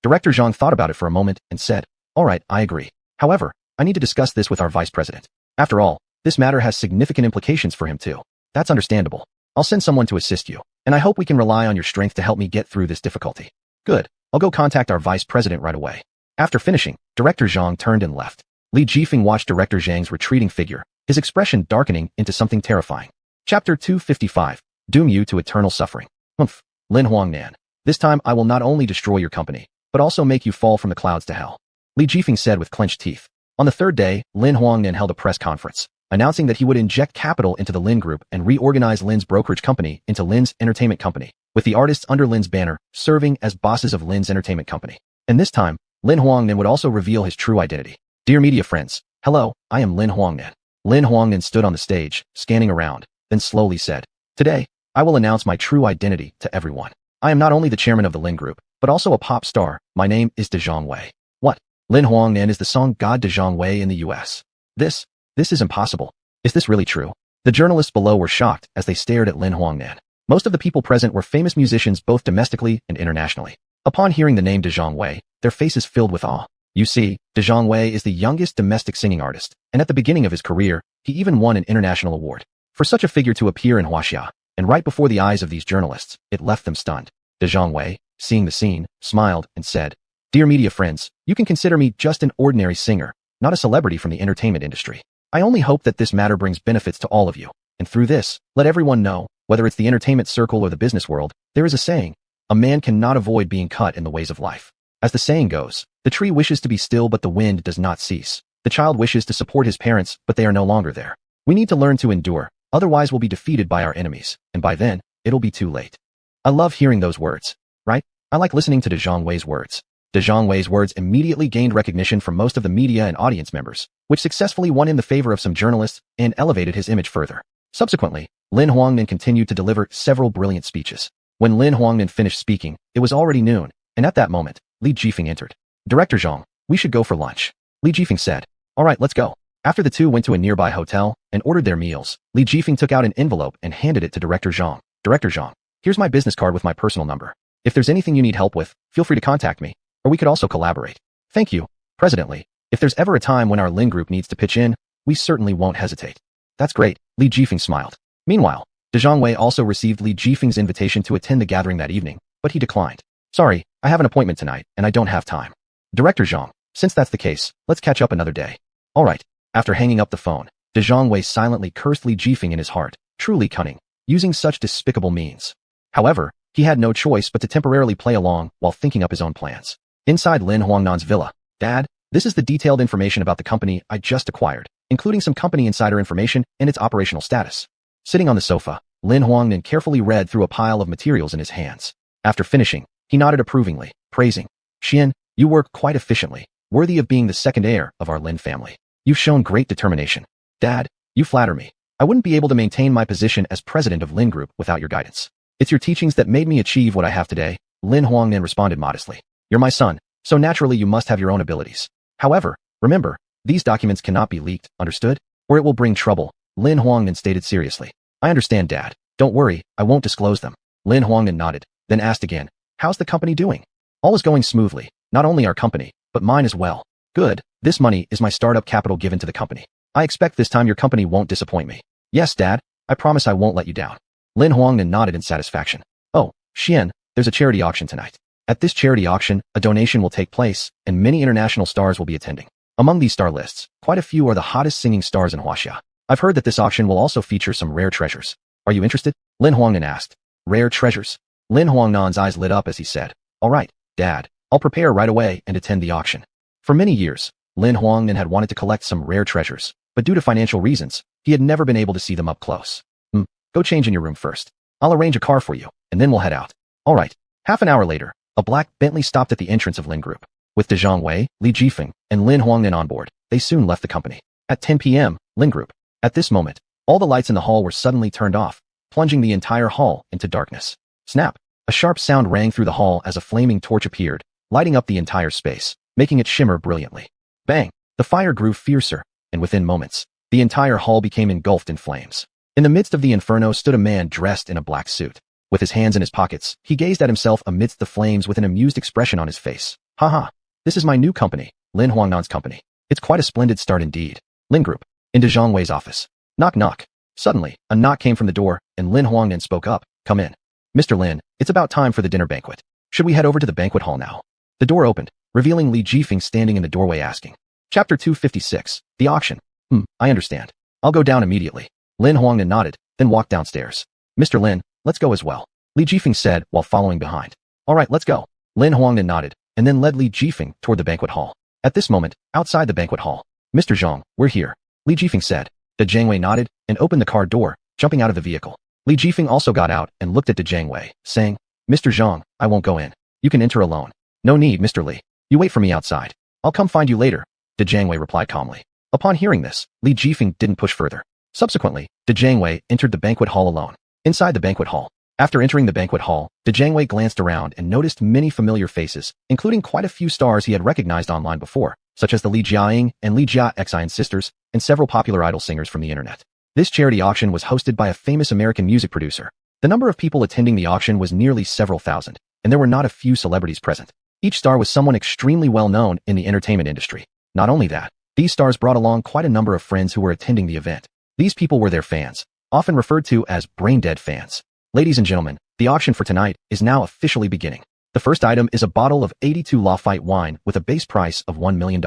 [SPEAKER 1] Director Zhang thought about it for a moment and said, all right, I agree. However, I need to discuss this with our vice president. After all, this matter has significant implications for him too. That's understandable. I'll send someone to assist you, and I hope we can rely on your strength to help me get through this difficulty. Good. I'll go contact our vice president right away. After finishing, Director Zhang turned and left. Li Jifeng watched Director Zhang's retreating figure, his expression darkening into something terrifying. Chapter 255. Doom you to eternal suffering. Humph. Lin Huangnan. This time I will not only destroy your company, but also make you fall from the clouds to hell. Li Jifeng said with clenched teeth. On the third day, Lin Huangnan held a press conference, announcing that he would inject capital into the Lin Group and reorganize Lin's brokerage company into Lin's Entertainment Company, with the artists under Lin's banner serving as bosses of Lin's Entertainment Company. And this time, Lin Huangnan would also reveal his true identity. Dear media friends, hello, I am Lin Huangnan. Lin Huangnan stood on the stage, scanning around, then slowly said, today, I will announce my true identity to everyone. I am not only the chairman of the Lin Group, but also a pop star. My name is Dezhong Wei. What? Lin Huangnan is the song God Dezhong Wei in the US. This is impossible. Is this really true? The journalists below were shocked as they stared at Lin Huangnan. Most of the people present were famous musicians both domestically and internationally. Upon hearing the name Dezhong Wei, their faces filled with awe. You see, Dezhong Wei is the youngest domestic singing artist, and at the beginning of his career, he even won an international award. For such a figure to appear in Huaxia, and right before the eyes of these journalists, it left them stunned. Dezhong Wei, seeing the scene, smiled and said, Dear media friends, you can consider me just an ordinary singer, not a celebrity from the entertainment industry. I only hope that this matter brings benefits to all of you, and through this, let everyone know, whether it's the entertainment circle or the business world, there is a saying, a man cannot avoid being cut in the ways of life. As the saying goes, the tree wishes to be still but the wind does not cease. The child wishes to support his parents but they are no longer there. We need to learn to endure, otherwise we'll be defeated by our enemies, and by then, it'll be too late. I love hearing those words, right? I like listening to Dezhong Wei's words. Dezhong Wei's words immediately gained recognition from most of the media and audience members, which successfully won him the favor of some journalists and elevated his image further. Subsequently, Lin Huangnan continued to deliver several brilliant speeches. When Lin Huangnan finished speaking, it was already noon, and at that moment, Li Jifeng entered. Director Zhang, we should go for lunch. Li Jifeng said. All right, let's go. After the two went to a nearby hotel and ordered their meals, Li Jifeng took out an envelope and handed it to Director Zhang. Director Zhang, here's my business card with my personal number. If there's anything you need help with, feel free to contact me, or we could also collaborate. Thank you, President Li. If there's ever a time when our Lin Group needs to pitch in, we certainly won't hesitate. That's great, Li Jifeng smiled. Meanwhile, Dezhong Wei also received Li Jifeng's invitation to attend the gathering that evening, but he declined. Sorry, I have an appointment tonight, and I don't have time. Director Zhang, since that's the case, let's catch up another day. All right. After hanging up the phone, Dezhong Wei silently cursed Li Jifeng in his heart, truly cunning, using such despicable means. However, he had no choice but to temporarily play along while thinking up his own plans. Inside Lin Huangnan's villa, Dad, this is the detailed information about the company I just acquired, including some company insider information and its operational status. Sitting on the sofa, Lin Huangnan carefully read through a pile of materials in his hands. After finishing, he nodded approvingly, praising, Xian, you work quite efficiently, worthy of being the second heir of our Lin family. You've shown great determination. Dad, you flatter me. I wouldn't be able to maintain my position as president of Lin Group without your guidance. It's your teachings that made me achieve what I have today, Lin Huangnan responded modestly. You're my son, so naturally you must have your own abilities. However, remember, these documents cannot be leaked, understood? Or it will bring trouble, Lin Huangnan stated seriously. I understand, Dad. Don't worry, I won't disclose them. Lin Huangnan nodded, then asked again, how's the company doing? All is going smoothly, not only our company, but mine as well. Good, this money is my startup capital given to the company. I expect this time your company won't disappoint me. Yes, Dad, I promise I won't let you down. Lin Huangnan nodded in satisfaction. Oh, Xian, there's a charity auction tonight. At this charity auction, a donation will take place, and many international stars will be attending. Among these star lists, quite a few are the hottest singing stars in Huaxia. I've heard that this auction will also feature some rare treasures. Are you interested? Lin Huangnan asked. Rare treasures? Lin Huangnan's eyes lit up as he said, all right, Dad, I'll prepare right away and attend the auction. For many years, Lin Huangnan had wanted to collect some rare treasures, but due to financial reasons, he had never been able to see them up close. Go change in your room first. I'll arrange a car for you, and then we'll head out. All right. Half an hour later, a black Bentley stopped at the entrance of Lin Group. With De Zhongwei, Li Jifeng, and Lin Huangnan on board, they soon left the company. At 10 p.m., Lin Group. At this moment, all the lights in the hall were suddenly turned off, plunging the entire hall into darkness. Snap! A sharp sound rang through the hall as a flaming torch appeared, lighting up the entire space, making it shimmer brilliantly. Bang! The fire grew fiercer, and within moments, the entire hall became engulfed in flames. In the midst of the inferno stood a man dressed in a black suit. With his hands in his pockets, he gazed at himself amidst the flames with an amused expression on his face. Haha, this is my new company, Lin Huangnan's company. It's quite a splendid start indeed. Lin Group. In De Zhongwei's office. Knock knock. Suddenly, a knock came from the door, and Lin Huangnan spoke up. Come in. Mr. Lin, it's about time for the dinner banquet. Should we head over to the banquet hall now? The door opened, revealing Li Jifeng standing in the doorway asking. Chapter 256. The auction. I understand. I'll go down immediately. Lin Huangnan nodded, then walked downstairs. Mr. Lin, let's go as well. Li Jifeng said while following behind. All right, let's go. Lin Huangnan nodded, and then led Li Jifeng toward the banquet hall. At this moment, outside the banquet hall, Mr. Zhang, we're here. Li Jifeng said. De Zhongwei nodded and opened the car door, jumping out of the vehicle. Li Jifeng also got out and looked at De Zhongwei, saying, Mr. Zhang, I won't go in. You can enter alone. No need, Mr. Li. You wait for me outside. I'll come find you later, De Zhongwei replied calmly. Upon hearing this, Li Jifeng didn't push further. Subsequently, De Zhongwei entered the banquet hall alone. Inside the banquet hall. After entering the banquet hall, De Zhongwei glanced around and noticed many familiar faces, including quite a few stars he had recognized online before, such as the Li Jiaying and Li Jiaxian sisters, and several popular idol singers from the internet. This charity auction was hosted by a famous American music producer. The number of people attending the auction was nearly several thousand, and there were not a few celebrities present. Each star was someone extremely well known in the entertainment industry. Not only that, these stars brought along quite a number of friends who were attending the event. These people were their fans, often referred to as brain-dead fans. Ladies and gentlemen, the auction for tonight is now officially beginning. The first item is a bottle of 82 Lafite wine with a base price of $1 million.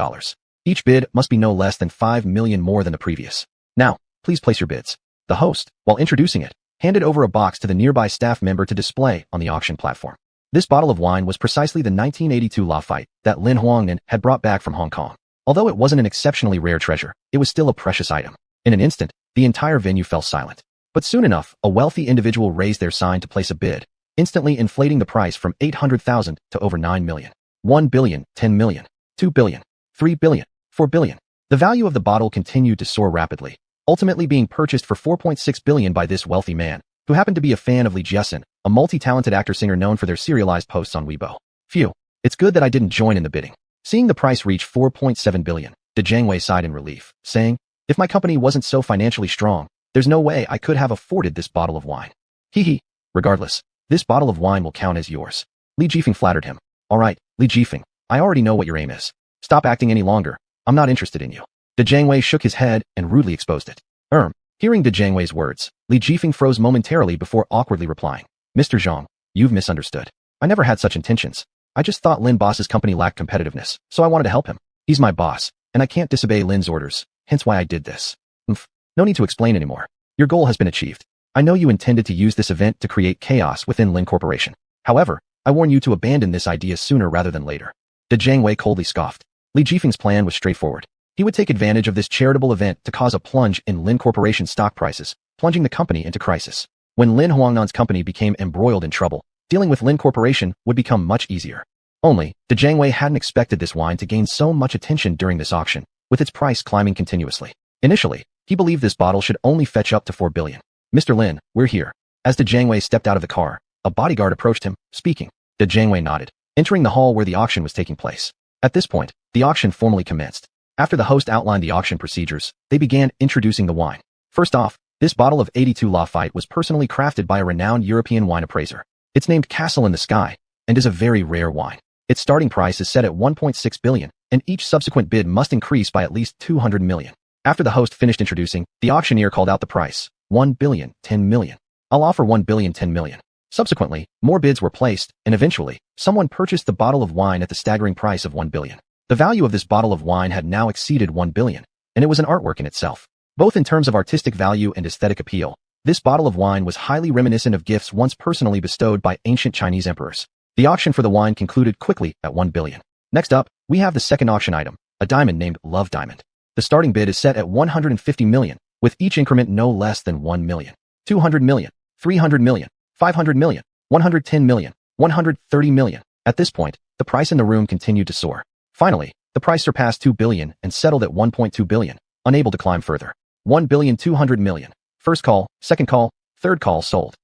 [SPEAKER 1] Each bid must be no less than 5 million more than the previous. Now, please place your bids. The host, while introducing it, handed over a box to the nearby staff member to display on the auction platform. This bottle of wine was precisely the 1982 Lafite that Lin Huangnan had brought back from Hong Kong. Although it wasn't an exceptionally rare treasure, it was still a precious item. In an instant, the entire venue fell silent. But soon enough, a wealthy individual raised their sign to place a bid, instantly inflating the price from 800,000 to over 9 million. 1 billion, 10 million, 2 billion, 3 billion, 4 billion. The value of the bottle continued to soar rapidly, ultimately being purchased for 4.6 billion by this wealthy man, who happened to be a fan of Li Jiaxin, a multi-talented actor-singer known for their serialized posts on Weibo. Phew, it's good that I didn't join in the bidding. Seeing the price reach 4.7 billion, De Zhongwei sighed in relief, saying, if my company wasn't so financially strong, there's no way I could have afforded this bottle of wine. Hee. Regardless, this bottle of wine will count as yours. Li Jifeng flattered him. All right, Li Jifeng, I already know what your aim is. Stop acting any longer. I'm not interested in you. De Zhongwei shook his head and rudely exposed it. Hearing De Zhongwei's words, Li Jifeng froze momentarily before awkwardly replying. Mr. Zhang, you've misunderstood. I never had such intentions. I just thought Lin boss's company lacked competitiveness, so I wanted to help him. He's my boss, and I can't disobey Lin's orders, hence why I did this. No need to explain anymore. Your goal has been achieved. I know you intended to use this event to create chaos within Lin Corporation. However, I warn you to abandon this idea sooner rather than later. De Zhongwei coldly scoffed. Li Jifeng's plan was straightforward. He would take advantage of this charitable event to cause a plunge in Lin Corporation stock prices, plunging the company into crisis. When Lin Huangnan's company became embroiled in trouble, dealing with Lin Corporation would become much easier. Only, De Jiangwei hadn't expected this wine to gain so much attention during this auction, with its price climbing continuously. Initially, he believed this bottle should only fetch up to 4 billion. Mr. Lin, we're here. As De Jiangwei stepped out of the car, a bodyguard approached him, speaking. De Jiangwei nodded, entering the hall where the auction was taking place. At this point, the auction formally commenced. After the host outlined the auction procedures, they began introducing the wine. First off, this bottle of 82 Lafite was personally crafted by a renowned European wine appraiser. It's named Castle in the Sky, and is a very rare wine. Its starting price is set at 1.6 billion, and each subsequent bid must increase by at least 200 million. After the host finished introducing, the auctioneer called out the price, 1 billion, 10 million. I'll offer 1 billion, 10 million. Subsequently, more bids were placed, and eventually, someone purchased the bottle of wine at the staggering price of 1 billion. The value of this bottle of wine had now exceeded 1 billion, and it was an artwork in itself. Both in terms of artistic value and aesthetic appeal, this bottle of wine was highly reminiscent of gifts once personally bestowed by ancient Chinese emperors. The auction for the wine concluded quickly at 1 billion. Next up, we have the second auction item, a diamond named Love Diamond. The starting bid is set at 150 million, with each increment no less than 1 million, 200 million, 300 million, 500 million, 110 million, 130 million. At this point, the price in the room continued to soar. Finally, the price surpassed 2 billion and settled at 1.2 billion, unable to climb further. 1 billion 200 million. First call, second call, third call sold.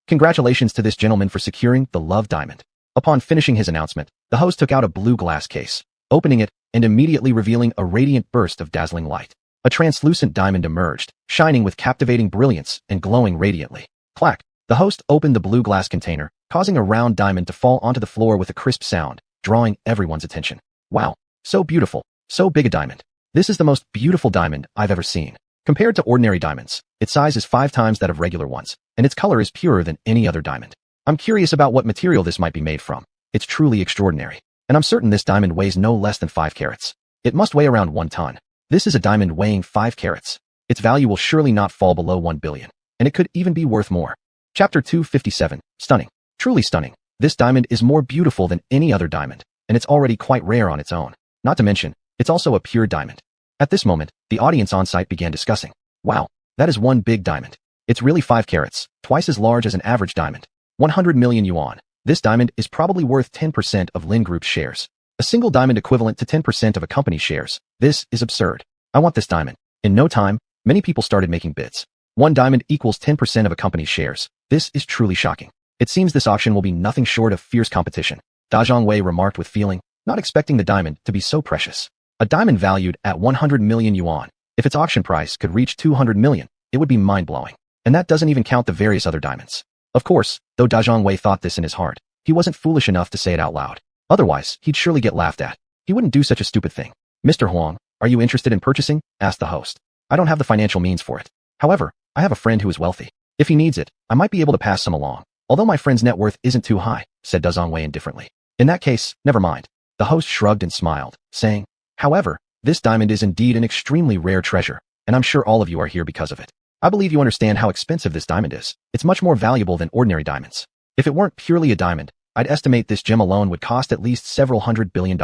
[SPEAKER 1] Congratulations to this gentleman for securing the Love Diamond. Upon finishing his announcement, the host took out a blue glass case, opening it and immediately revealing a radiant burst of dazzling light. A translucent diamond emerged, shining with captivating brilliance and glowing radiantly. Clack! The host opened the blue glass container, causing a round diamond to fall onto the floor with a crisp sound, drawing everyone's attention. Wow! So beautiful, so big a diamond. This is the most beautiful diamond I've ever seen. Compared to ordinary diamonds, its size is 5 times that of regular ones, and its color is purer than any other diamond. I'm curious about what material this might be made from. It's truly extraordinary. And I'm certain this diamond weighs no less than 5 carats. It must weigh around 1 ton. This is a diamond weighing 5 carats. Its value will surely not fall below 1 billion. And it could even be worth more. Chapter 257. Stunning. Truly stunning. This diamond is more beautiful than any other diamond, and it's already quite rare on its own. Not to mention, it's also a pure diamond. At this moment, the audience on site began discussing. Wow, that is one big diamond. It's really 5 carats, twice as large as an average diamond. 100 million yuan. This diamond is probably worth 10% of Lin Group's shares. A single diamond equivalent to 10% of a company's shares. This is absurd. I want this diamond. In no time, many people started making bids. 1 diamond equals 10% of a company's shares. This is truly shocking. It seems this auction will be nothing short of fierce competition. Da Zhongwei remarked with feeling, not expecting the diamond to be so precious. A diamond valued at 100 million yuan. If its auction price could reach 200 million, it would be mind-blowing. And that doesn't even count the various other diamonds. Of course, though Da Zhongwei thought this in his heart, he wasn't foolish enough to say it out loud. Otherwise, he'd surely get laughed at. He wouldn't do such a stupid thing. Mr. Huang, are you interested in purchasing? Asked the host. I don't have the financial means for it. However, I have a friend who is wealthy. If he needs it, I might be able to pass some along. Although my friend's net worth isn't too high, said Da Zhongwei indifferently. In that case, never mind. The host shrugged and smiled, saying, however, this diamond is indeed an extremely rare treasure, and I'm sure all of you are here because of it. I believe you understand how expensive this diamond is. It's much more valuable than ordinary diamonds. If it weren't purely a diamond, I'd estimate this gem alone would cost at least several $100 billion.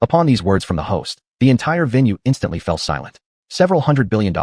[SPEAKER 1] Upon these words from the host, the entire venue instantly fell silent. Several $100 billion.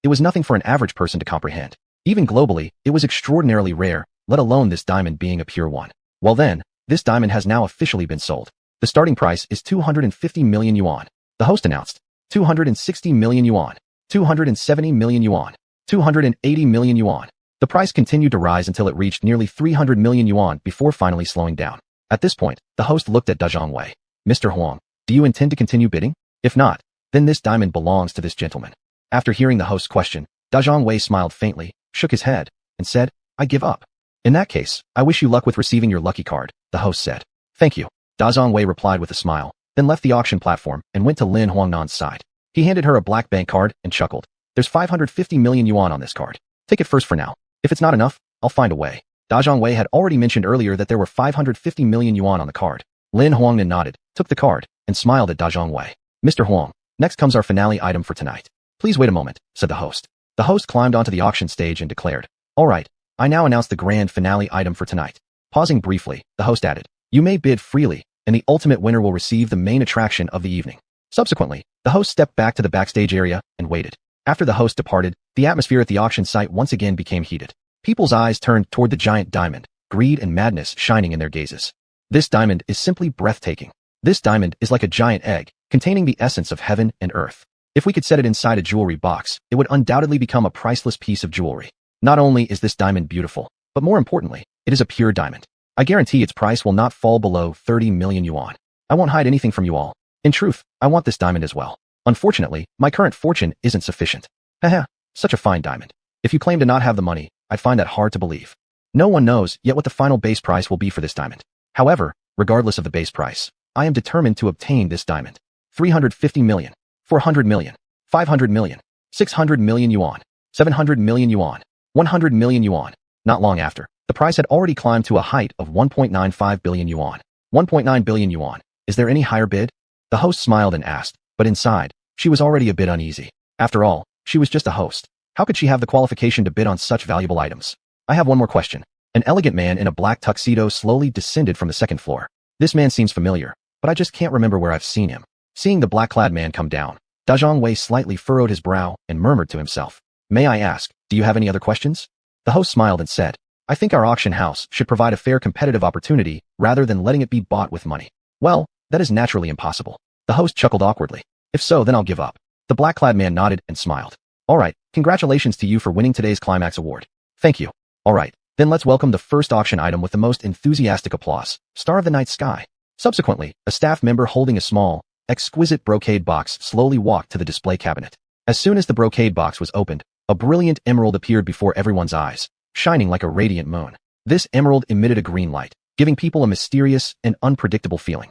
[SPEAKER 1] It was nothing for an average person to comprehend. Even globally, it was extraordinarily rare, let alone this diamond being a pure one. Well then, this diamond has now officially been sold. The starting price is 250 million yuan. The host announced, 260 million yuan, 270 million yuan, 280 million yuan. The price continued to rise until it reached nearly 300 million yuan before finally slowing down. At this point, the host looked at Da Zhongwei. Mr. Huang, do you intend to continue bidding? If not, then this diamond belongs to this gentleman. After hearing the host's question, Da Zhongwei smiled faintly, shook his head, and said, I give up. In that case, I wish you luck with receiving your lucky card, the host said. Thank you. Da Zhongwei replied with a smile, then left the auction platform and went to Lin Huangnan's side. He handed her a black bank card and chuckled. There's 550 million yuan on this card. Take it first for now. If it's not enough, I'll find a way. Da Zhongwei had already mentioned earlier that there were 550 million yuan on the card. Lin Huangnan nodded, took the card, and smiled at Da Zhongwei. Mr. Huang, next comes our finale item for tonight. Please wait a moment, said the host. The host climbed onto the auction stage and declared, all right, I now announce the grand finale item for tonight. Pausing briefly, the host added, you may bid freely, and the ultimate winner will receive the main attraction of the evening. Subsequently, the host stepped back to the backstage area and waited. After the host departed, the atmosphere at the auction site once again became heated. People's eyes turned toward the giant diamond, greed and madness shining in their gazes. This diamond is simply breathtaking. This diamond is like a giant egg, containing the essence of heaven and earth. If we could set it inside a jewelry box, it would undoubtedly become a priceless piece of jewelry. Not only is this diamond beautiful, but more importantly, it is a pure diamond. I guarantee its price will not fall below 30 million yuan. I won't hide anything from you all. In truth, I want this diamond as well. Unfortunately, my current fortune isn't sufficient. Haha, such a fine diamond. If you claim to not have the money, I'd find that hard to believe. No one knows yet what the final base price will be for this diamond. However, regardless of the base price, I am determined to obtain this diamond. 350 million, 400 million, 500 million, 600 million yuan, 700 million yuan, 100 million yuan. Not long after, the price had already climbed to a height of 1.95 billion yuan. 1.9 billion yuan. Is there any higher bid? The host smiled and asked, but inside, she was already a bit uneasy. After all, she was just a host. How could she have the qualification to bid on such valuable items? I have one more question. An elegant man in a black tuxedo slowly descended from the second floor. This man seems familiar, but I just can't remember where I've seen him. Seeing the black-clad man come down, Wei slightly furrowed his brow and murmured to himself, "May I ask, do you have any other questions?" The host smiled and said, "I think our auction house should provide a fair competitive opportunity rather than letting it be bought with money." Well, that is naturally impossible. The host chuckled awkwardly. "If so, then I'll give up." The black-clad man nodded and smiled. "All right, congratulations to you for winning today's Climax Award." "Thank you." "All right, then let's welcome the first auction item with the most enthusiastic applause, Star of the Night Sky." Subsequently, a staff member holding a small, exquisite brocade box slowly walked to the display cabinet. As soon as the brocade box was opened, a brilliant emerald appeared before everyone's eyes, shining like a radiant moon. This emerald emitted a green light, giving people a mysterious and unpredictable feeling.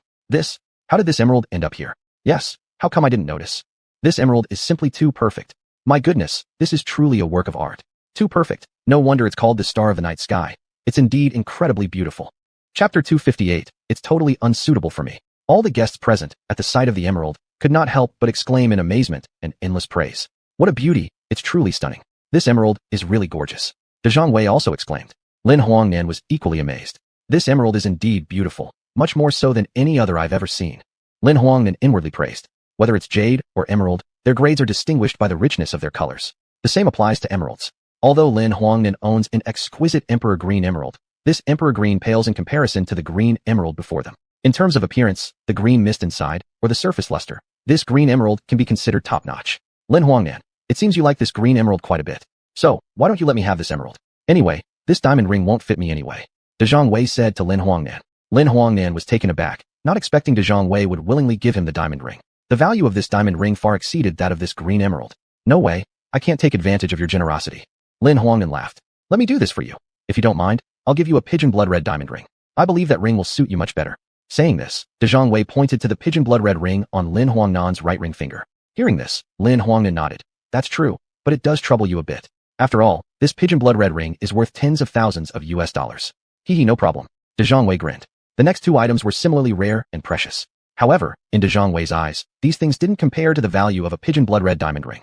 [SPEAKER 1] How did this emerald end up here? Yes, how come I didn't notice? This emerald is simply too perfect. My goodness, this is truly a work of art. Too perfect, no wonder it's called the Star of the Night Sky. It's indeed incredibly beautiful. Chapter 258, it's totally unsuitable for me. All the guests present, at the sight of the emerald, could not help but exclaim in amazement and endless praise. What a beauty, it's truly stunning. This emerald is really gorgeous. Wei also exclaimed. Lin Huangnan was equally amazed. This emerald is indeed beautiful, much more so than any other I've ever seen. Lin Huangnan inwardly praised. Whether it's jade or emerald, their grades are distinguished by the richness of their colors. The same applies to emeralds. Although Lin Huangnan owns an exquisite Emperor Green emerald, this Emperor Green pales in comparison to the green emerald before them. In terms of appearance, the green mist inside, or the surface luster, this green emerald can be considered top-notch. Lin Huangnan, it seems you like this green emerald quite a bit. So, why don't you let me have this emerald? Anyway, this diamond ring won't fit me anyway. Wei said to Lin Huangnan. Lin Huangnan was taken aback, not expecting Wei would willingly give him the diamond ring. The value of this diamond ring far exceeded that of this green emerald. No way, I can't take advantage of your generosity. Lin Huangnan laughed. Let me do this for you. If you don't mind, I'll give you a pigeon blood red diamond ring. I believe that ring will suit you much better. Saying this, Wei pointed to the pigeon blood red ring on Lin Huangnan's right ring finger. Hearing this, Lin Huangnan nodded. That's true, but it does trouble you a bit. After all, this pigeon blood red ring is worth tens of thousands of US dollars. Hee no problem. Wei grinned. The next two items were similarly rare and precious. However, in Wei's eyes, these things didn't compare to the value of a pigeon blood red diamond ring.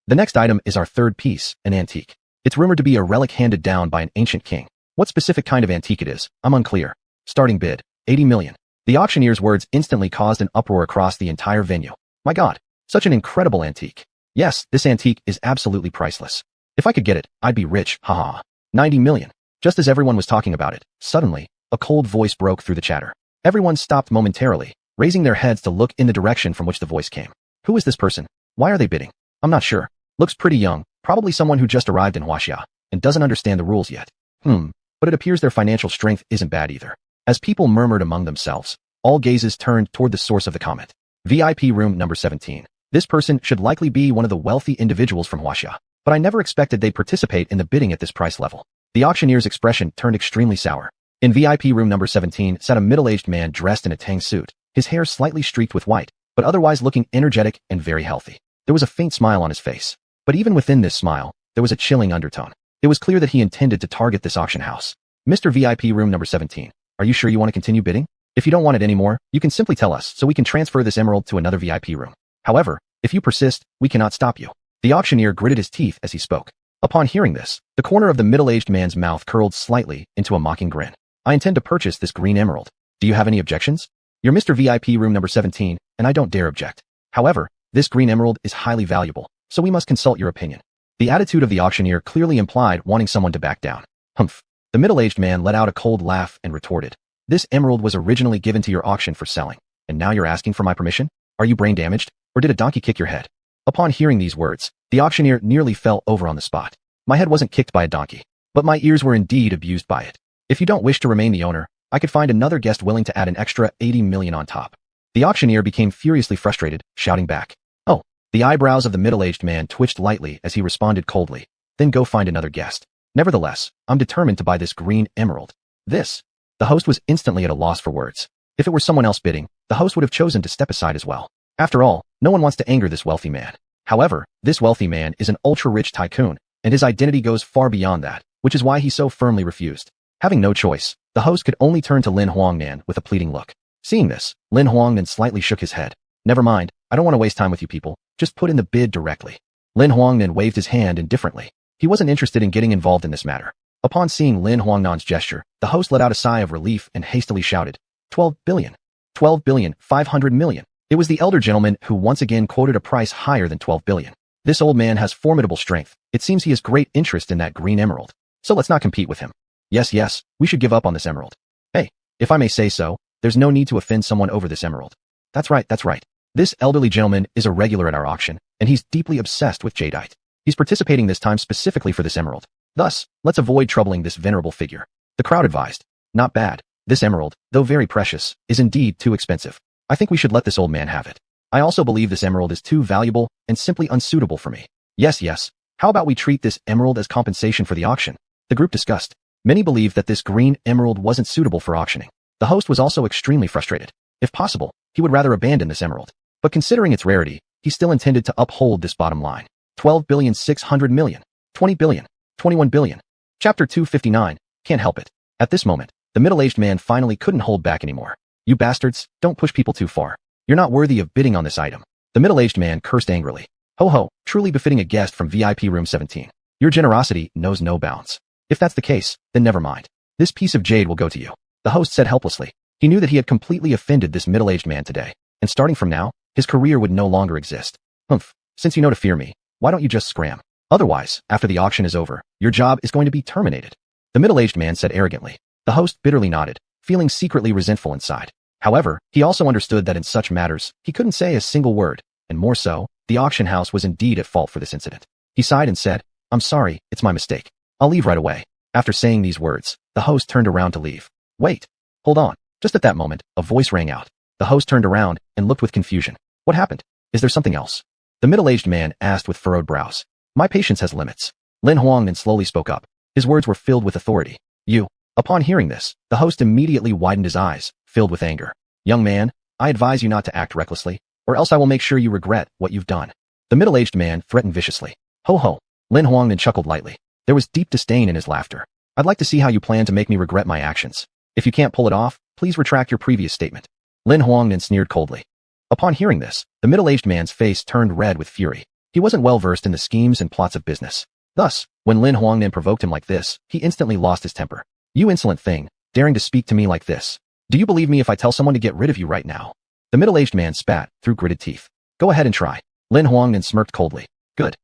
[SPEAKER 1] The next item is our third piece, an antique. It's rumored to be a relic handed down by an ancient king. What specific kind of antique it is, I'm unclear. Starting bid, 80 million. The auctioneer's words instantly caused an uproar across the entire venue. My God, such an incredible antique. Yes, this antique is absolutely priceless. If I could get it, I'd be rich, haha. 90 million. Just as everyone was talking about it, suddenly, a cold voice broke through the chatter. Everyone stopped momentarily, raising their heads to look in the direction from which the voice came. Who is this person? Why are they bidding? I'm not sure. Looks pretty young, probably someone who just arrived in Huaxia and doesn't understand the rules yet. But it appears their financial strength isn't bad either. As people murmured among themselves, all gazes turned toward the source of the comment. VIP room number 17. This person should likely be one of the wealthy individuals from Huaxia, but I never expected they'd participate in the bidding at this price level. The auctioneer's expression turned extremely sour. In VIP room number 17 sat a middle-aged man dressed in a tang suit, his hair slightly streaked with white, but otherwise looking energetic and very healthy. There was a faint smile on his face, but even within this smile, there was a chilling undertone. It was clear that he intended to target this auction house. Mr. VIP room number 17, are you sure you want to continue bidding? If you don't want it anymore, you can simply tell us so we can transfer this emerald to another VIP room. However, if you persist, we cannot stop you. The auctioneer gritted his teeth as he spoke. Upon hearing this, the corner of the middle-aged man's mouth curled slightly into a mocking grin. I intend to purchase this green emerald. Do you have any objections? You're Mr. VIP room number 17, and I don't dare object. However, this green emerald is highly valuable, so we must consult your opinion. The attitude of the auctioneer clearly implied wanting someone to back down. Humph. The middle-aged man let out a cold laugh and retorted. This emerald was originally given to your auction for selling, and now you're asking for my permission? Are you brain damaged, or did a donkey kick your head? Upon hearing these words, the auctioneer nearly fell over on the spot. My head wasn't kicked by a donkey, but my ears were indeed abused by it. If you don't wish to remain the owner, I could find another guest willing to add an extra 80 million on top. The auctioneer became furiously frustrated, shouting back. Oh, the eyebrows of the middle-aged man twitched lightly as he responded coldly. Then go find another guest. Nevertheless, I'm determined to buy this green emerald. This. The host was instantly at a loss for words. If it were someone else bidding, the host would have chosen to step aside as well. After all, no one wants to anger this wealthy man. However, this wealthy man is an ultra-rich tycoon, and his identity goes far beyond that, which is why he so firmly refused. Having no choice, the host could only turn to Lin Huangnan with a pleading look. Seeing this, Lin Huangnan slightly shook his head. Never mind, I don't want to waste time with you people, just put in the bid directly. Lin Huangnan waved his hand indifferently. He wasn't interested in getting involved in this matter. Upon seeing Lin Huangnan's gesture, the host let out a sigh of relief and hastily shouted, 12 billion. 12 billion, 500 million. It was the elder gentleman who once again quoted a price higher than 12 billion. This old man has formidable strength. It seems he has great interest in that green emerald. So let's not compete with him. Yes, we should give up on this emerald. Hey, if I may say so, there's no need to offend someone over this emerald. That's right. This elderly gentleman is a regular at our auction, and he's deeply obsessed with jadeite. He's participating this time specifically for this emerald. Thus, let's avoid troubling this venerable figure. The crowd advised. Not bad. This emerald, though very precious, is indeed too expensive. I think we should let this old man have it. I also believe this emerald is too valuable and simply unsuitable for me. Yes. How about we treat this emerald as compensation for the auction? The group discussed. Many believed that this green emerald wasn't suitable for auctioning. The host was also extremely frustrated. If possible, he would rather abandon this emerald. But considering its rarity, he still intended to uphold this bottom line. 12 billion 600 million. 20 billion. 21 billion. Chapter 259. Can't help it. At this moment, the middle-aged man finally couldn't hold back anymore. You bastards, don't push people too far. You're not worthy of bidding on this item. The middle-aged man cursed angrily. Ho, truly befitting a guest from VIP room 17. Your generosity knows no bounds. If that's the case, then never mind. This piece of jade will go to you. The host said helplessly. He knew that he had completely offended this middle-aged man today, and starting from now, his career would no longer exist. Humph, since you know to fear me, why don't you just scram? Otherwise, after the auction is over, your job is going to be terminated. The middle-aged man said arrogantly. The host bitterly nodded, feeling secretly resentful inside. However, he also understood that in such matters, he couldn't say a single word, and more so, the auction house was indeed at fault for this incident. He sighed and said, I'm sorry, it's my mistake. I'll leave right away. After saying these words, the host turned around to leave. Wait. Hold on. Just at that moment, a voice rang out. The host turned around and looked with confusion. What happened? Is there something else? The middle-aged man asked with furrowed brows. My patience has limits. Lin Huangnan slowly spoke up. His words were filled with authority. You. Upon hearing this, the host immediately widened his eyes, filled with anger. Young man, I advise you not to act recklessly, or else I will make sure you regret what you've done. The middle-aged man threatened viciously. Ho. Lin Huangnan chuckled lightly. There was deep disdain in his laughter. I'd like to see how you plan to make me regret my actions. If you can't pull it off, please retract your previous statement. Lin Huangnan sneered coldly. Upon hearing this, the middle-aged man's face turned red with fury. He wasn't well versed in the schemes and plots of business. Thus, when Lin Huangnan provoked him like this, he instantly lost his temper. You insolent thing, daring to speak to me like this. Do you believe me if I tell someone to get rid of you right now? The middle-aged man spat through gritted teeth. Go ahead and try. Lin Huangnan smirked coldly. Good.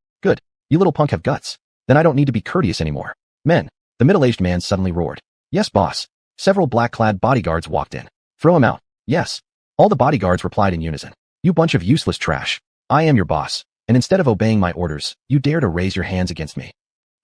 [SPEAKER 1] You little punk have guts. Then I don't need to be courteous anymore. Men. The middle-aged man suddenly roared. Yes, boss. Several black-clad bodyguards walked in. Throw him out. Yes. All the bodyguards replied in unison. You bunch of useless trash. I am your boss, and instead of obeying my orders, you dare to raise your hands against me.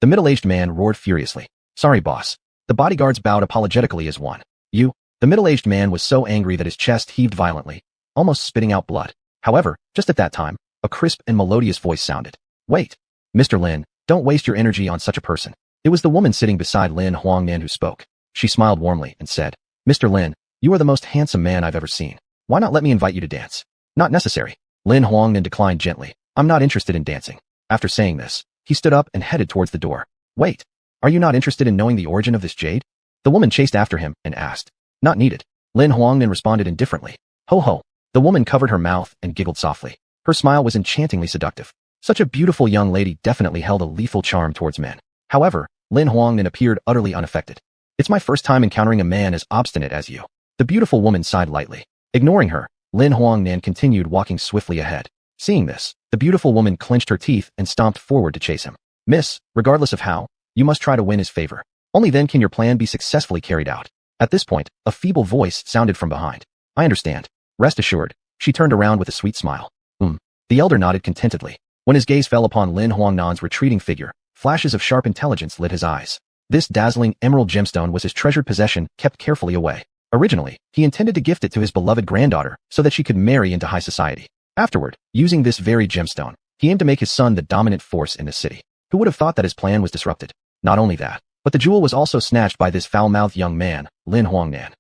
[SPEAKER 1] The middle-aged man roared furiously. Sorry, boss. The bodyguards bowed apologetically as one. You. The middle-aged man was so angry that his chest heaved violently, almost spitting out blood. However, just at that time, a crisp and melodious voice sounded. Wait. Mr. Lin, don't waste your energy on such a person. It was the woman sitting beside Lin Huangnan who spoke. She smiled warmly and said, Mr. Lin, you are the most handsome man I've ever seen. Why not let me invite you to dance? Not necessary. Lin Huangnan declined gently. I'm not interested in dancing. After saying this, he stood up and headed towards the door. Wait. Are you not interested in knowing the origin of this jade? The woman chased after him and asked. Not needed. Lin Huangnan responded indifferently. Ho. The woman covered her mouth and giggled softly. Her smile was enchantingly seductive. Such a beautiful young lady definitely held a lethal charm towards men. However, Lin Huangnan appeared utterly unaffected. It's my first time encountering a man as obstinate as you. The beautiful woman sighed lightly. Ignoring her, Lin Huangnan continued walking swiftly ahead. Seeing this, the beautiful woman clenched her teeth and stomped forward to chase him. Miss, regardless of how, you must try to win his favor. Only then can your plan be successfully carried out. At this point, a feeble voice sounded from behind. I understand. Rest assured. She turned around with a sweet smile. The elder nodded contentedly. When his gaze fell upon Lin Huangnan's retreating figure, flashes of sharp intelligence lit his eyes. This dazzling emerald gemstone was his treasured possession, kept carefully away. Originally, he intended to gift it to his beloved granddaughter so that she could marry into high society. Afterward, using this very gemstone, he aimed to make his son the dominant force in the city. Who would have thought that his plan was disrupted? Not only that, but the jewel was also snatched by this foul-mouthed young man, Lin Huangnan.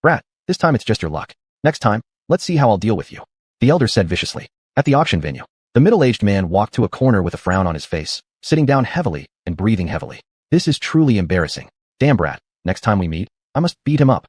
[SPEAKER 1] Brat, this time it's just your luck. Next time, let's see how I'll deal with you. The elder said viciously. At the auction venue, the middle-aged man walked to a corner with a frown on his face, sitting down heavily and breathing heavily. This is truly embarrassing. Damn brat, next time we meet, I must beat him up.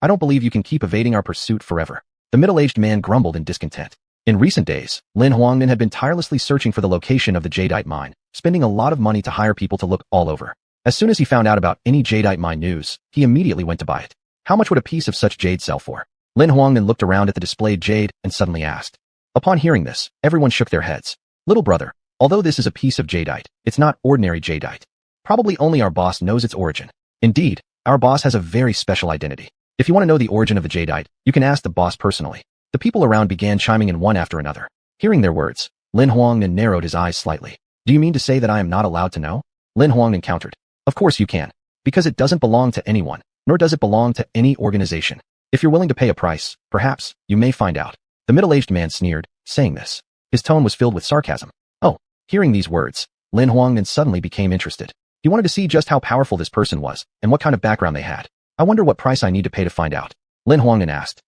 [SPEAKER 1] I don't believe you can keep evading our pursuit forever. The middle-aged man grumbled in discontent. In recent days, Lin Huangnan had been tirelessly searching for the location of the jadeite mine, spending a lot of money to hire people to look all over. As soon as he found out about any jadeite mine news, he immediately went to buy it. How much would a piece of such jade sell for? Lin Huangnan looked around at the displayed jade and suddenly asked. Upon hearing this, everyone shook their heads. Little brother, although this is a piece of jadeite, it's not ordinary jadeite. Probably only our boss knows its origin. Indeed, our boss has a very special identity. If you want to know the origin of the jadeite, you can ask the boss personally. The people around began chiming in one after another. Hearing their words, Lin Huangnan narrowed his eyes slightly. Do you mean to say that I am not allowed to know? Lin Huangnan countered. Of course you can. Because it doesn't belong to anyone, nor does it belong to any organization. If you're willing to pay a price, perhaps, you may find out. The middle-aged man sneered, saying this. His tone was filled with sarcasm. Oh, hearing these words, Lin Huangnan suddenly became interested. He wanted to see just how powerful this person was, and what kind of background they had. I wonder what price I need to pay to find out. Lin Huangnan asked.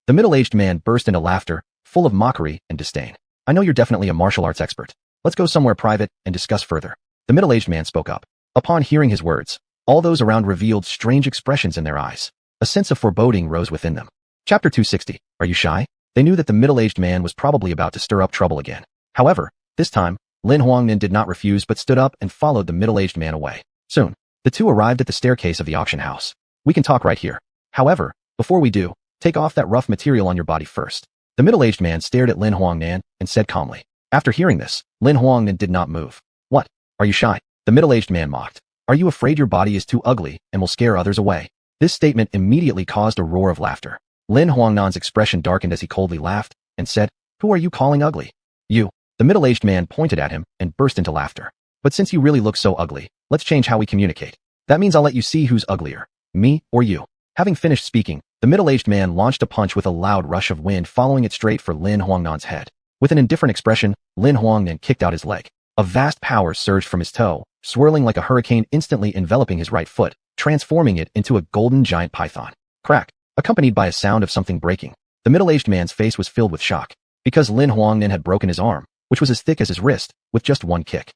[SPEAKER 1] The middle-aged man burst into laughter, full of mockery and disdain. I know you're definitely a martial arts expert. Let's go somewhere private and discuss further. The middle-aged man spoke up. Upon hearing his words, all those around revealed strange expressions in their eyes. A sense of foreboding rose within them. Chapter 260. Are you shy? They knew that the middle-aged man was probably about to stir up trouble again. However, this time, Lin Huangnan did not refuse but stood up and followed the middle-aged man away. Soon, the two arrived at the staircase of the auction house. We can talk right here. However, before we do, take off that rough material on your body first. The middle-aged man stared at Lin Huangnan and said calmly. After hearing this, Lin Huangnan did not move. What? Are you shy? The middle-aged man mocked. Are you afraid your body is too ugly and will scare others away? This statement immediately caused a roar of laughter. Lin Huangnan's expression darkened as he coldly laughed and said, Who are you calling ugly? You. The middle-aged man pointed at him and burst into laughter. But since you really look so ugly, let's change how we communicate. That means I'll let you see who's uglier, me or you. Having finished speaking, the middle-aged man launched a punch with a loud rush of wind following it straight for Lin Huangnan's head. With an indifferent expression, Lin Huangnan kicked out his leg. A vast power surged from his toe, swirling like a hurricane instantly enveloping his right foot, transforming it into a golden giant python. Crack, accompanied by a sound of something breaking. The middle-aged man's face was filled with shock, because Lin Huangnan had broken his arm, which was as thick as his wrist, with just one kick.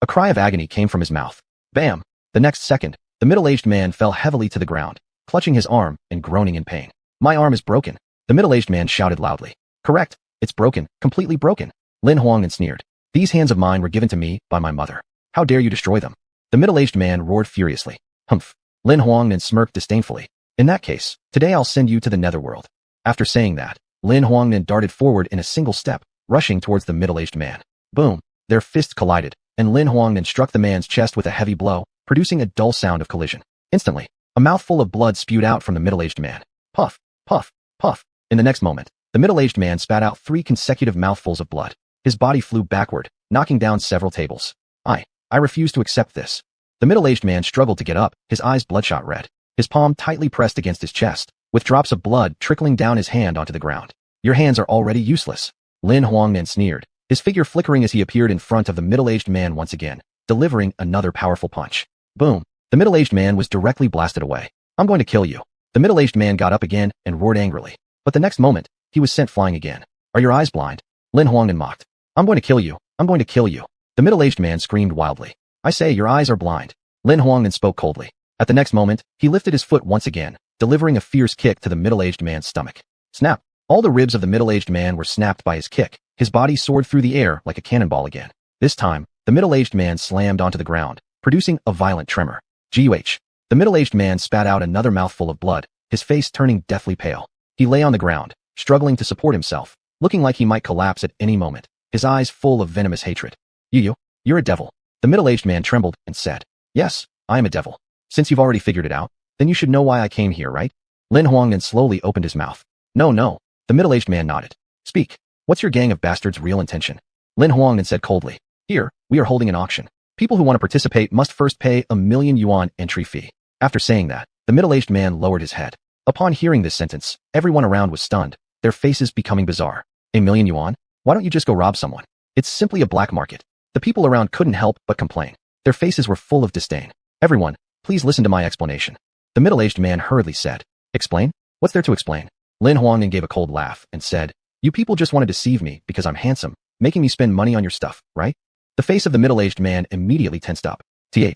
[SPEAKER 1] A cry of agony came from his mouth. Bam! The next second, the middle-aged man fell heavily to the ground, clutching his arm and groaning in pain. My arm is broken. The middle-aged man shouted loudly. Correct, it's broken, completely broken. Lin Huangnan sneered. These hands of mine were given to me by my mother. How dare you destroy them? The middle-aged man roared furiously. Humph. Lin Huangnan smirked disdainfully. In that case, today I'll send you to the netherworld. After saying that, Lin Huangnan darted forward in a single step, rushing towards the middle-aged man. Boom! Their fists collided, and Lin Huangnan struck the man's chest with a heavy blow, producing a dull sound of collision. Instantly, a mouthful of blood spewed out from the middle-aged man. Puff, puff, puff. In the next moment, the middle-aged man spat out 3 consecutive mouthfuls of blood. His body flew backward, knocking down several tables. I refuse to accept this. The middle-aged man struggled to get up, his eyes bloodshot red. His palm tightly pressed against his chest, with drops of blood trickling down his hand onto the ground. Your hands are already useless. Lin Huangnan sneered, his figure flickering as he appeared in front of the middle-aged man once again, delivering another powerful punch. Boom! The middle-aged man was directly blasted away. I'm going to kill you. The middle-aged man got up again and roared angrily. But the next moment, he was sent flying again. Are your eyes blind? Lin Huangnan mocked. I'm going to kill you. I'm going to kill you. The middle-aged man screamed wildly. I say your eyes are blind. Lin Huangnan spoke coldly. At the next moment, he lifted his foot once again, delivering a fierce kick to the middle-aged man's stomach. Snap! All the ribs of the middle-aged man were snapped by his kick. His body soared through the air like a cannonball again. This time, the middle-aged man slammed onto the ground, producing a violent tremor. G.U.H. The middle-aged man spat out another mouthful of blood, his face turning deathly pale. He lay on the ground, struggling to support himself, looking like he might collapse at any moment, his eyes full of venomous hatred. You're a devil. The middle-aged man trembled and said. Yes, I am a devil. Since you've already figured it out, then you should know why I came here, right? Lin Huangnan slowly opened his mouth. No. The middle-aged man nodded. Speak. What's your gang of bastards' real intention? Lin Huangnan said coldly. Here, we are holding an auction. People who want to participate must first pay 1,000,000 yuan entry fee. After saying that, the middle-aged man lowered his head. Upon hearing this sentence, everyone around was stunned, their faces becoming bizarre. 1,000,000 yuan? Why don't you just go rob someone? It's simply a black market. The people around couldn't help but complain. Their faces were full of disdain. Everyone, please listen to my explanation. The middle-aged man hurriedly said. Explain? What's there to explain? Lin Huangnan gave a cold laugh and said, You people just want to deceive me because I'm handsome, making me spend money on your stuff, right? The face of the middle-aged man immediately tensed up. He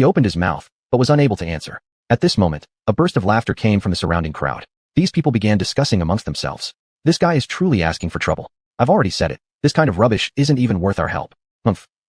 [SPEAKER 1] opened his mouth, but was unable to answer. At this moment, a burst of laughter came from the surrounding crowd. These people began discussing amongst themselves. This guy is truly asking for trouble. I've already said it. This kind of rubbish isn't even worth our help.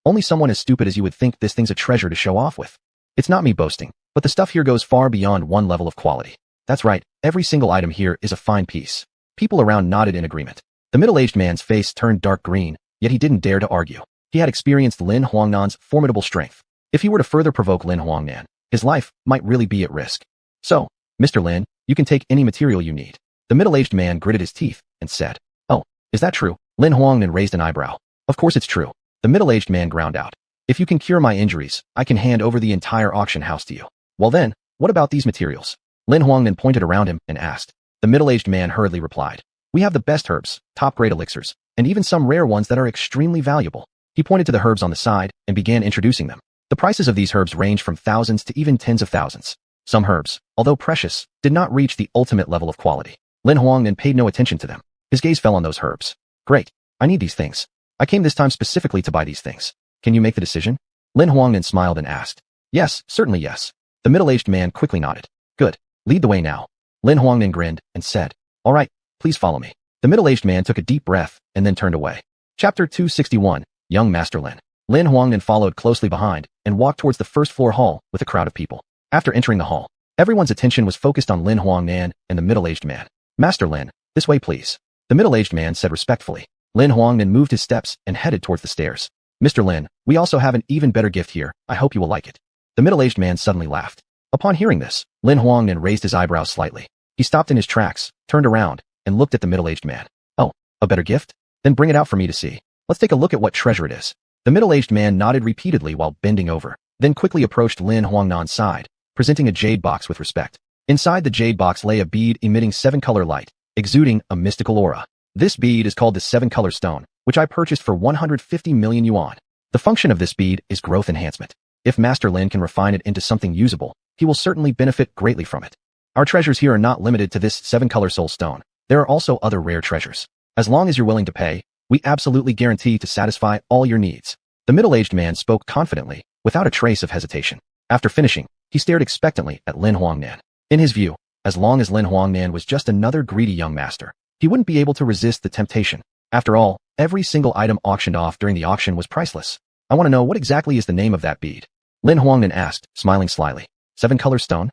[SPEAKER 1] Only someone as stupid as you would think this thing's a treasure to show off with. It's not me boasting, but the stuff here goes far beyond one level of quality. That's right, every single item here is a fine piece. People around nodded in agreement. The middle-aged man's face turned dark green, yet he didn't dare to argue. He had experienced Lin Huangnan's formidable strength. If he were to further provoke Lin Huangnan, his life might really be at risk. So, Mr. Lin, you can take any material you need. The middle-aged man gritted his teeth and said, Oh, is that true? Lin Huangnan raised an eyebrow. Of course it's true. The middle-aged man ground out. If you can cure my injuries, I can hand over the entire auction house to you. Well then, what about these materials? Lin Huangnan pointed around him and asked. The middle-aged man hurriedly replied. We have the best herbs, top-grade elixirs, and even some rare ones that are extremely valuable. He pointed to the herbs on the side and began introducing them. The prices of these herbs range from thousands to even tens of thousands. Some herbs, although precious, did not reach the ultimate level of quality. Lin Huangnan paid no attention to them. His gaze fell on those herbs. Great. I need these things. I came this time specifically to buy these things. Can you make the decision? Lin Huangnan smiled and asked. Yes, certainly yes. The middle-aged man quickly nodded. Good. Lead the way now. Lin Huangnan grinned and said. All right, please follow me. The middle-aged man took a deep breath and then turned away. Chapter 261, Young Master Lin. Lin Huangnan followed closely behind and walked towards the first-floor hall with a crowd of people. After entering the hall, everyone's attention was focused on Lin Huangnan and the middle-aged man. Master Lin, this way please. The middle-aged man said respectfully. Lin Huangnan moved his steps and headed towards the stairs. Mr. Lin, we also have an even better gift here. I hope you will like it. The middle-aged man suddenly laughed. Upon hearing this, Lin Huangnan raised his eyebrows slightly. He stopped in his tracks, turned around, and looked at the middle-aged man. Oh, a better gift? Then bring it out for me to see. Let's take a look at what treasure it is. The middle-aged man nodded repeatedly while bending over, then quickly approached Lin Huangnan's side, presenting a jade box with respect. Inside the jade box lay a bead emitting 7-color light, exuding a mystical aura. This bead is called the 7-color stone, which I purchased for 150 million yuan. The function of this bead is growth enhancement. If Master Lin can refine it into something usable, he will certainly benefit greatly from it. Our treasures here are not limited to this 7-color soul stone. There are also other rare treasures. As long as you're willing to pay, we absolutely guarantee to satisfy all your needs. The middle-aged man spoke confidently, without a trace of hesitation. After finishing, he stared expectantly at Lin Huangnan. In his view, as long as Lin Huangnan was just another greedy young master, he wouldn't be able to resist the temptation. After all, every single item auctioned off during the auction was priceless. I want to know what exactly is the name of that bead? Lin Huangnan asked, smiling slyly. 7-color stone?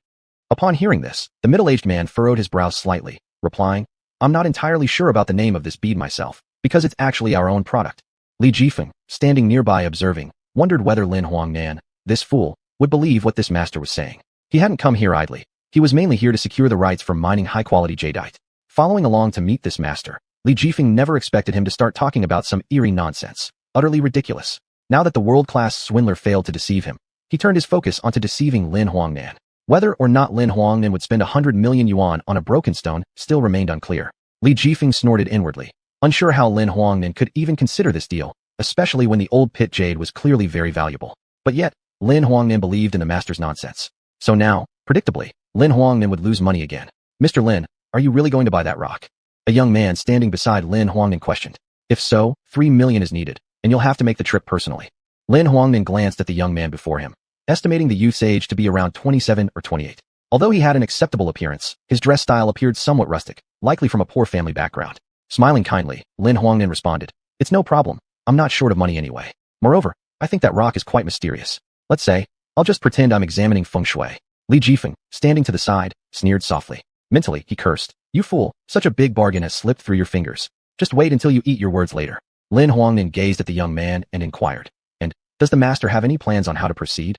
[SPEAKER 1] Upon hearing this, the middle-aged man furrowed his brows slightly, replying, I'm not entirely sure about the name of this bead myself, because it's actually our own product. Li Jifeng, standing nearby observing, wondered whether Lin Huangnan, this fool, would believe what this master was saying. He hadn't come here idly. He was mainly here to secure the rights for mining high-quality jadeite. Following along to meet this master, Li Jifeng never expected him to start talking about some eerie nonsense. Utterly ridiculous. Now that the world-class swindler failed to deceive him, he turned his focus onto deceiving Lin Huangnan. Whether or not Lin Huangnan would spend 100 million yuan on a broken stone still remained unclear. Li Jifeng snorted inwardly, unsure how Lin Huangnan could even consider this deal, especially when the old pit jade was clearly very valuable. But yet, Lin Huangnan believed in the master's nonsense. So now, predictably, Lin Huangnan would lose money again. Mr. Lin, are you really going to buy that rock? A young man standing beside Lin Huangnan questioned. If so, 3 million is needed, and you'll have to make the trip personally. Lin Huangnan glanced at the young man before him, estimating the youth's age to be around 27 or 28. Although he had an acceptable appearance, his dress style appeared somewhat rustic, likely from a poor family background. Smiling kindly, Lin Huangnan responded, It's no problem. I'm not short of money anyway. Moreover, I think that rock is quite mysterious. Let's say, I'll just pretend I'm examining feng shui. Li Jifeng, standing to the side, sneered softly. Mentally, he cursed. You fool, such a big bargain has slipped through your fingers. Just wait until you eat your words later. Lin Huangnan gazed at the young man and inquired, And, does the master have any plans on how to proceed?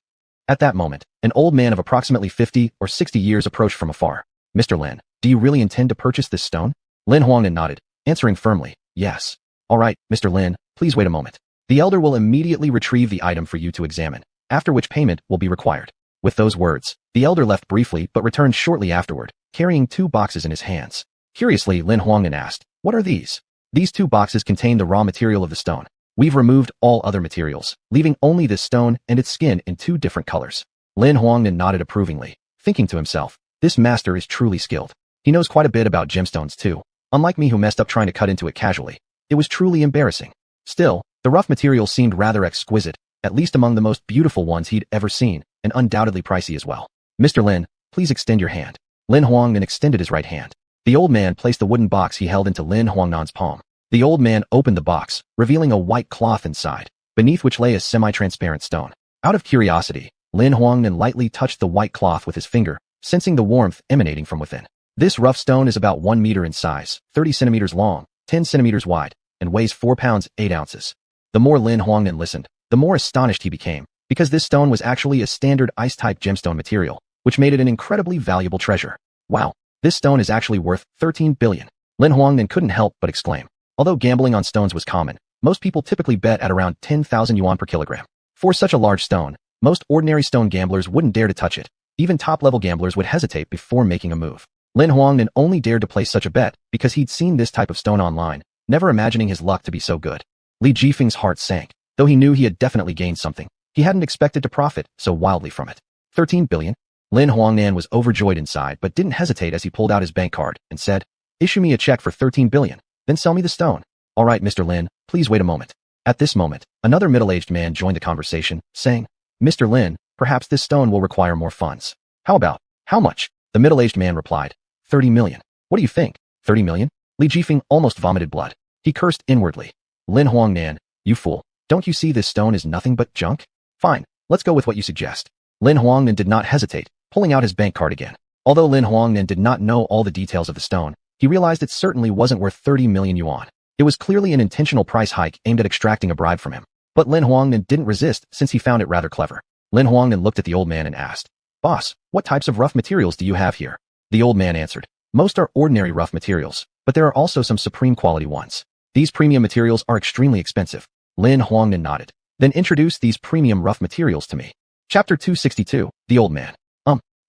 [SPEAKER 1] At that moment, an old man of approximately 50 or 60 years approached from afar. Mr. Lin, do you really intend to purchase this stone? Lin Huangnan nodded, answering firmly, yes. All right, Mr. Lin, please wait a moment. The elder will immediately retrieve the item for you to examine, after which payment will be required. With those words, the elder left briefly but returned shortly afterward, carrying 2 boxes in his hands. Curiously, Lin Huangnan asked, what are these? These 2 boxes contain the raw material of the stone. We've removed all other materials, leaving only this stone and its skin in 2 different colors. Lin Huangnan nodded approvingly, thinking to himself, this master is truly skilled. He knows quite a bit about gemstones too. Unlike me who messed up trying to cut into it casually. It was truly embarrassing. Still, the rough material seemed rather exquisite, at least among the most beautiful ones he'd ever seen, and undoubtedly pricey as well. Mr. Lin, please extend your hand. Lin Huangnan extended his right hand. The old man placed the wooden box he held into Lin Huangnan's palm. The old man opened the box, revealing a white cloth inside, beneath which lay a semi-transparent stone. Out of curiosity, Lin Huangnan lightly touched the white cloth with his finger, sensing the warmth emanating from within. This rough stone is about 1 meter in size, 30 centimeters long, 10 centimeters wide, and weighs 4 pounds 8 ounces. The more Lin Huangnan listened, the more astonished he became, because this stone was actually a standard ice-type gemstone material, which made it an incredibly valuable treasure. Wow, this stone is actually worth 13 billion. Lin Huangnan couldn't help but exclaim. Although gambling on stones was common, most people typically bet at around 10,000 yuan per kilogram. For such a large stone, most ordinary stone gamblers wouldn't dare to touch it. Even top-level gamblers would hesitate before making a move. Lin Huangnan only dared to place such a bet because he'd seen this type of stone online, never imagining his luck to be so good. Li Jifeng's heart sank. Though he knew he had definitely gained something, he hadn't expected to profit so wildly from it. 13 billion? Lin Huangnan was overjoyed inside but didn't hesitate as he pulled out his bank card and said, issue me a check for 13 billion, then sell me the stone. All right, Mr. Lin, please wait a moment. At this moment, another middle-aged man joined the conversation, saying, Mr. Lin, perhaps this stone will require more funds. How much? The middle-aged man replied, 30 million. What do you think? 30 million? Li Jifeng almost vomited blood. He cursed inwardly. Lin Huangnan, you fool. Don't you see this stone is nothing but junk? Fine, let's go with what you suggest. Lin Huangnan did not hesitate, pulling out his bank card again. Although Lin Huangnan did not know all the details of the stone, he realized it certainly wasn't worth 30 million yuan. It was clearly an intentional price hike aimed at extracting a bribe from him. But Lin Huangnan didn't resist since he found it rather clever. Lin Huangnan looked at the old man and asked, Boss, what types of rough materials do you have here? The old man answered, most are ordinary rough materials, but there are also some supreme quality ones. These premium materials are extremely expensive. Lin Huangnan nodded. Then introduce these premium rough materials to me. Chapter 262, The Old Man.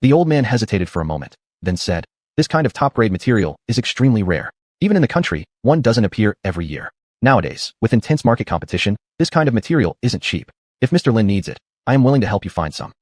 [SPEAKER 1] The old man hesitated for a moment, then said, this kind of top-grade material is extremely rare. Even in the country, one doesn't appear every year. Nowadays, with intense market competition, this kind of material isn't cheap. If Mr. Lin needs it, I am willing to help you find some.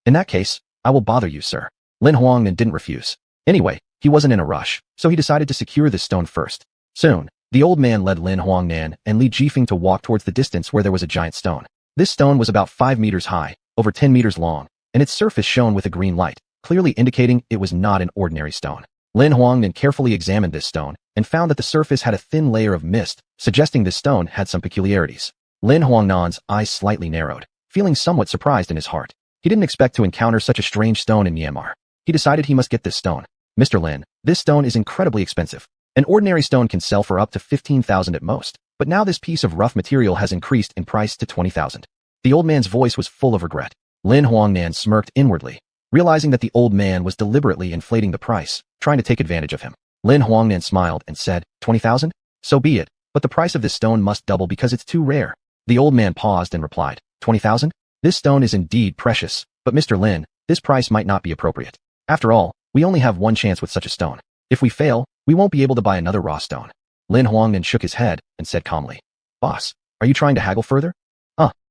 [SPEAKER 1] In that case, I will bother you, sir. Lin Huangnan didn't refuse. Anyway, he wasn't in a rush, so he decided to secure this stone first. Soon, the old man led Lin Huangnan and Li Jifeng to walk towards the distance where there was a giant stone. This stone was about 5 meters high, over 10 meters long, and its surface shone with a green light, clearly indicating it was not an ordinary stone. Lin Huangnan carefully examined this stone and found that the surface had a thin layer of mist, suggesting this stone had some peculiarities. Lin Huangnan's eyes slightly narrowed, feeling somewhat surprised in his heart. He didn't expect to encounter such a strange stone in Myanmar. He decided he must get this stone. Mr. Lin, this stone is incredibly expensive. An ordinary stone can sell for up to 15,000 at most, but now this piece of rough material has increased in price to 20,000. The old man's voice was full of regret. Lin Huangnan smirked inwardly, realizing that the old man was deliberately inflating the price, trying to take advantage of him. Lin Huangnan smiled and said, 20,000? So be it, but the price of this stone must double because it's too rare. The old man paused and replied, 20,000? This stone is indeed precious, but Mr. Lin, this price might not be appropriate. After all, we only have one chance with such a stone. If we fail, we won't be able to buy another raw stone. Lin Huangnan shook his head and said calmly, Boss, are you trying to haggle further?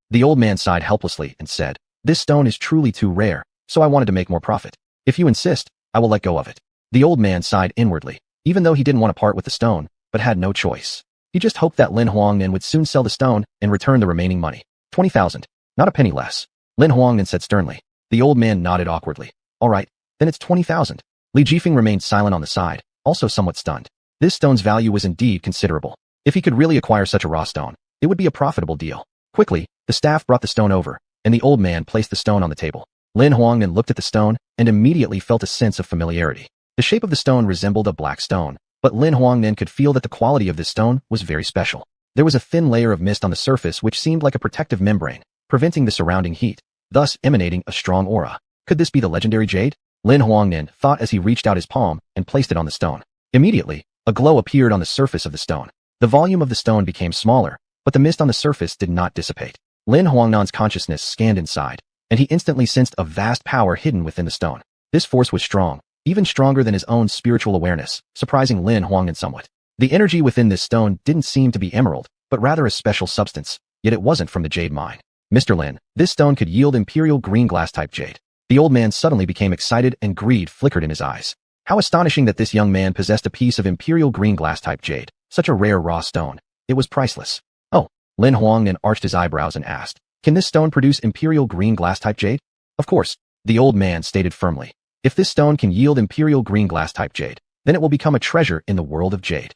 [SPEAKER 1] The old man sighed helplessly and said, this stone is truly too rare, so I wanted to make more profit. If you insist, I will let go of it. The old man sighed inwardly, even though he didn't want to part with the stone, but had no choice. He just hoped that Lin Huangnan would soon sell the stone and return the remaining money. 20,000. Not a penny less. Lin Huangnan said sternly. The old man nodded awkwardly. All right, then it's 20,000. Li Jifeng remained silent on the side, also somewhat stunned. This stone's value was indeed considerable. If he could really acquire such a raw stone, it would be a profitable deal. Quickly, the staff brought the stone over, and the old man placed the stone on the table. Lin Huangnan looked at the stone and immediately felt a sense of familiarity. The shape of the stone resembled a black stone, but Lin Huangnan could feel that the quality of this stone was very special. There was a thin layer of mist on the surface which seemed like a protective membrane, preventing the surrounding heat. thus emanating a strong aura. Could this be the legendary jade? Lin Huangnin thought as he reached out his palm and placed it on the stone. Immediately, a glow appeared on the surface of the stone. The volume of the stone became smaller, but the mist on the surface did not dissipate. Lin Huangnan's consciousness scanned inside, and he instantly sensed a vast power hidden within the stone. This force was strong, even stronger than his own spiritual awareness, surprising Lin Huangnin somewhat. The energy within this stone didn't seem to be emerald, but rather a special substance, yet it wasn't from the jade mine. Mr. Lin, this stone could yield imperial green glass type jade. The old man suddenly became excited and greed flickered in his eyes. How astonishing that this young man possessed a piece of imperial green glass type jade, such a rare raw stone. It was priceless. Oh, Lin Huangnin arched his eyebrows and asked, can this stone produce imperial green glass type jade? Of course, the old man stated firmly. If this stone can yield imperial green glass type jade, then it will become a treasure in the world of jade.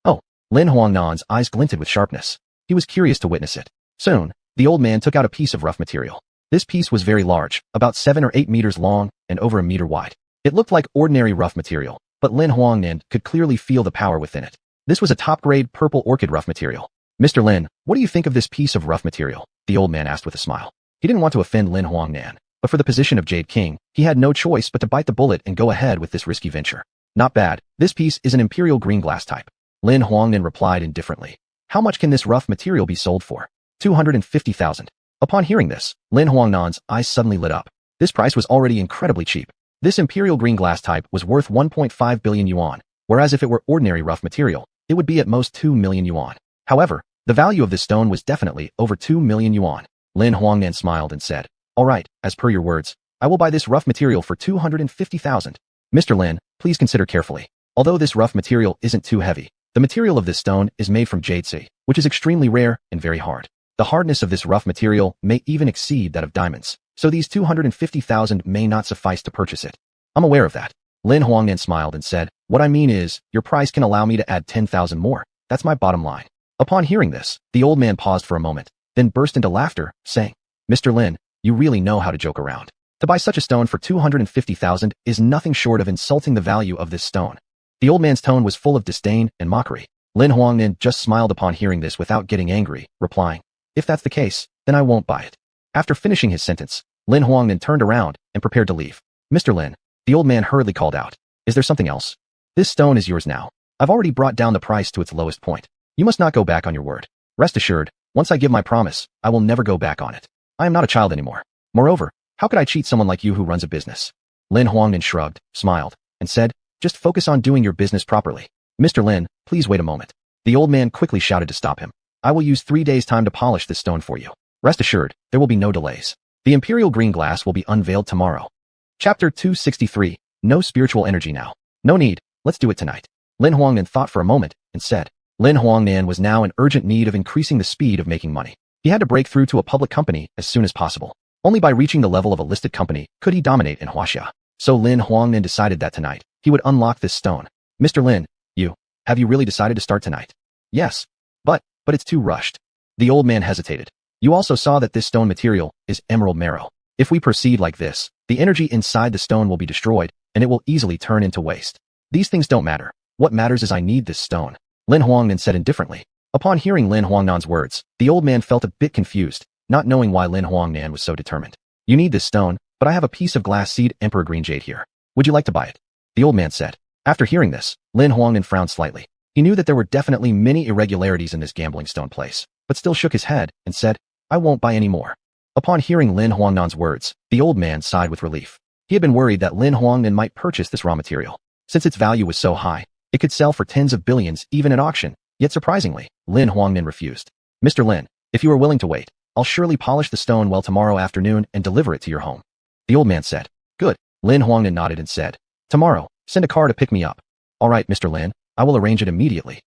[SPEAKER 1] Oh, Lin Huangnan's eyes glinted with sharpness. He was curious to witness it. Soon, the old man took out a piece of rough material. This piece was very large, about 7 or 8 meters long and over a meter wide. It looked like ordinary rough material, but Lin Huangnin could clearly feel the power within it. This was a top-grade purple orchid rough material. Mr. Lin, what do you think of this piece of rough material? The old man asked with a smile. He didn't want to offend Lin Huangnan, but for the position of Jade King, he had no choice but to bite the bullet and go ahead with this risky venture. Not bad. This piece is an imperial green glass type. Lin Huangnin replied indifferently. How much can this rough material be sold for? 250,000. Upon hearing this, Lin Huangnan's eyes suddenly lit up. This price was already incredibly cheap. This imperial green glass type was worth 1.5 billion yuan, whereas if it were ordinary rough material, it would be at most 2 million yuan. However, the value of this stone was definitely over 2 million yuan. Lin Huangnan smiled and said, all right, as per your words, I will buy this rough material for 250,000. Mr. Lin, please consider carefully. Although this rough material isn't too heavy, the material of this stone is made from jade, which is extremely rare and very hard. The hardness of this rough material may even exceed that of diamonds, so these 250,000 may not suffice to purchase it. I'm aware of that. Lin Huangnan smiled and said, what I mean is, your price can allow me to add 10,000 more. That's my bottom line. Upon hearing this, the old man paused for a moment, then burst into laughter, saying, Mr. Lin, you really know how to joke around. To buy such a stone for 250,000 is nothing short of insulting the value of this stone. The old man's tone was full of disdain and mockery. Lin Huangnan just smiled upon hearing this without getting angry, replying, if that's the case, then I won't buy it. After finishing his sentence, Lin Huangnan turned around and prepared to leave. Mr. Lin, the old man hurriedly called out, is there something else? This stone is yours now. I've already brought down the price to its lowest point. You must not go back on your word. Rest assured, once I give my promise, I will never go back on it. I am not a child anymore. Moreover, how could I cheat someone like you who runs a business? Lin Huangnan shrugged, smiled, and said, just focus on doing your business properly. Mr. Lin, please wait a moment. The old man quickly shouted to stop him. I will use 3 days' time to polish this stone for you. Rest assured, there will be no delays. The imperial green glass will be unveiled tomorrow. Chapter 263, No Spiritual Energy Now. No need, let's do it tonight. Lin Huangnan thought for a moment and said, Lin Huangnan was now in urgent need of increasing the speed of making money. He had to break through to a public company as soon as possible. Only by reaching the level of a listed company could he dominate in Huaxia. So Lin Huangnan decided that tonight, he would unlock this stone. Mr. Lin, have you really decided to start tonight? Yes. But it's too rushed. The old man hesitated. You also saw that this stone material is emerald marrow. If we proceed like this, the energy inside the stone will be destroyed, and it will easily turn into waste. These things don't matter. What matters is I need this stone. Lin Huangnan said indifferently. Upon hearing Lin Huangnan's words, the old man felt a bit confused, not knowing why Lin Huangnan was so determined. You need this stone, but I have a piece of glass seed emperor green jade here. Would you like to buy it? The old man said. After hearing this, Lin Huangnan frowned slightly. He knew that there were definitely many irregularities in this gambling stone place, but still shook his head and said, I won't buy any more. Upon hearing Lin Huangnan's words, the old man sighed with relief. He had been worried that Lin Huangnan might purchase this raw material. Since its value was so high, it could sell for tens of billions even at auction, yet surprisingly, Lin Huangnan refused. Mr. Lin, if you are willing to wait, I'll surely polish the stone well tomorrow afternoon and deliver it to your home. The old man said. Good. Lin Huangnan nodded and said, tomorrow, send a car to pick me up. All right, Mr. Lin, I will arrange it immediately.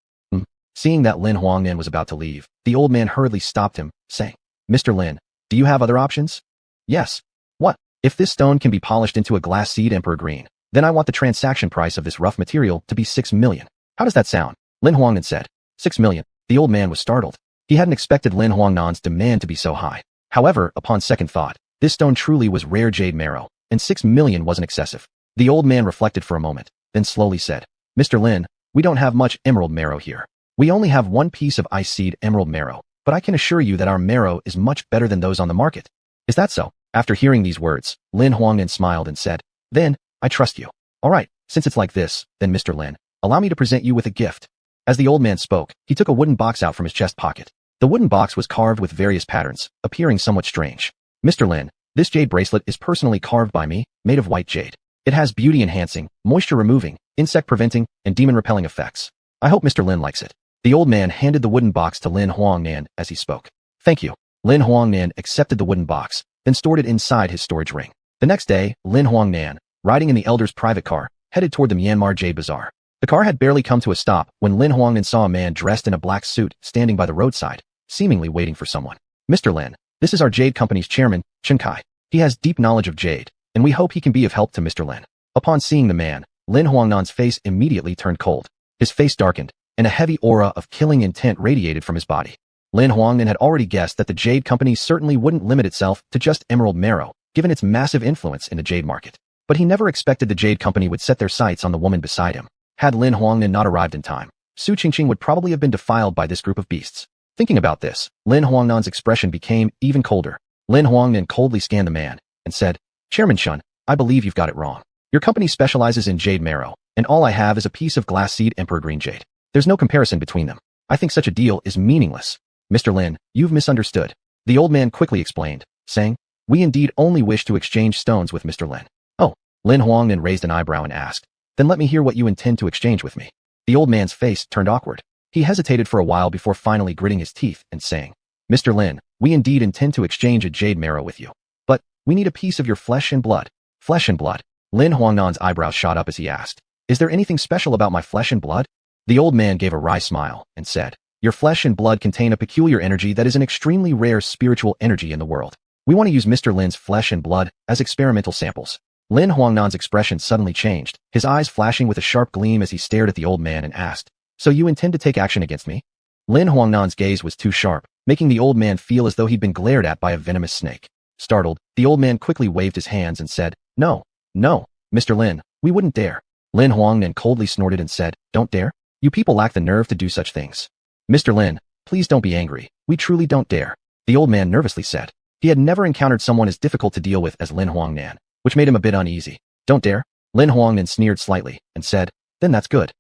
[SPEAKER 1] Seeing that Lin Huangnan was about to leave, the old man hurriedly stopped him, saying, Mr. Lin, do you have other options? Yes. What? If this stone can be polished into a glass seed emperor green, then I want the transaction price of this rough material to be 6 million. How does that sound? Lin Huangnan said. 6 million. The old man was startled. He hadn't expected Lin Huangnan's demand to be so high. However, upon second thought, this stone truly was rare jade marrow, and 6 million wasn't excessive. The old man reflected for a moment, then slowly said, Mr. Lin, we don't have much emerald marrow here. We only have one piece of ice seed emerald marrow, but I can assure you that our marrow is much better than those on the market. Is that so? After hearing these words, Lin Huangnan smiled and said, "Then, I trust you. All right, since it's like this, then Mr. Lin, allow me to present you with a gift." As the old man spoke, he took a wooden box out from his chest pocket. The wooden box was carved with various patterns, appearing somewhat strange. "Mr. Lin, this jade bracelet is personally carved by me, made of white jade. It has beauty-enhancing, moisture-removing, insect-preventing, and demon-repelling effects. I hope Mr. Lin likes it." The old man handed the wooden box to Lin Huangnan as he spoke. "Thank you." Lin Huangnan accepted the wooden box, then stored it inside his storage ring. The next day, Lin Huangnan, riding in the elder's private car, headed toward the Myanmar Jade Bazaar. The car had barely come to a stop when Lin Huangnan saw a man dressed in a black suit standing by the roadside, seemingly waiting for someone. "Mr. Lin, this is our Jade Company's chairman, Chen Kai. He has deep knowledge of jade, and we hope he can be of help to Mr. Lin." Upon seeing the man, Lin Huangnan's face immediately turned cold. His face darkened, and a heavy aura of killing intent radiated from his body. Lin Huangnan had already guessed that the Jade Company certainly wouldn't limit itself to just Emerald Nero, given its massive influence in the jade market. But he never expected the Jade Company would set their sights on the woman beside him. Had Lin Huangnan not arrived in time, Su Qingqing would probably have been defiled by this group of beasts. Thinking about this, Lin Huangnan's expression became even colder. Lin Huangnan coldly scanned the man and said, "Chairman Shun, I believe you've got it wrong. Your company specializes in jade marrow, and all I have is a piece of glass seed emperor green jade. There's no comparison between them. I think such a deal is meaningless." "Mr. Lin, you've misunderstood," the old man quickly explained, saying, "We indeed only wish to exchange stones with Mr. Lin." "Oh." Lin Huangnan raised an eyebrow and asked, "Then let me hear what you intend to exchange with me." The old man's face turned awkward. He hesitated for a while before finally gritting his teeth and saying, "Mr. Lin, we indeed intend to exchange a jade marrow with you. But we need a piece of your flesh and blood." "Flesh and blood?" Lin Huangnan's eyebrows shot up as he asked, "Is there anything special about my flesh and blood?" The old man gave a wry smile and said, "Your flesh and blood contain a peculiar energy that is an extremely rare spiritual energy in the world. We want to use Mr. Lin's flesh and blood as experimental samples." Lin Huangnan's expression suddenly changed, his eyes flashing with a sharp gleam as he stared at the old man and asked, "So you intend to take action against me?" Lin Huangnan's gaze was too sharp, making the old man feel as though he'd been glared at by a venomous snake. Startled, the old man quickly waved his hands and said, "No, no, Mr. Lin, we wouldn't dare." Lin Huangnan coldly snorted and said, "Don't dare? You people lack the nerve to do such things." "Mr. Lin, please don't be angry. We truly don't dare," the old man nervously said. He had never encountered someone as difficult to deal with as Lin Huangnan, which made him a bit uneasy. "Don't dare?" Lin Huangnan sneered slightly and said, "Then that's good.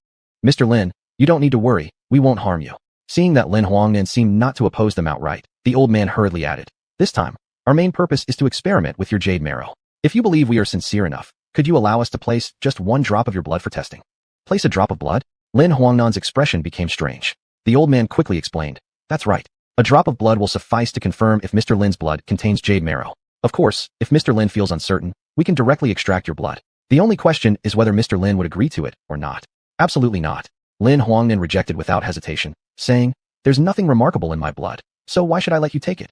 [SPEAKER 1] Mr. Lin, you don't need to worry, we won't harm you." Seeing that Lin Huangnan seemed not to oppose them outright, the old man hurriedly added, "This time, our main purpose is to experiment with your jade marrow. If you believe we are sincere enough, could you allow us to place just one drop of your blood for testing?" "Place a drop of blood?" Lin Huangnan's expression became strange. The old man quickly explained, "That's right. A drop of blood will suffice to confirm if Mr. Lin's blood contains jade marrow. Of course, if Mr. Lin feels uncertain, we can directly extract your blood. The only question is whether Mr. Lin would agree to it or not." "Absolutely not." Lin Huangnan rejected without hesitation, saying, "There's nothing remarkable in my blood, so why should I let you take it?"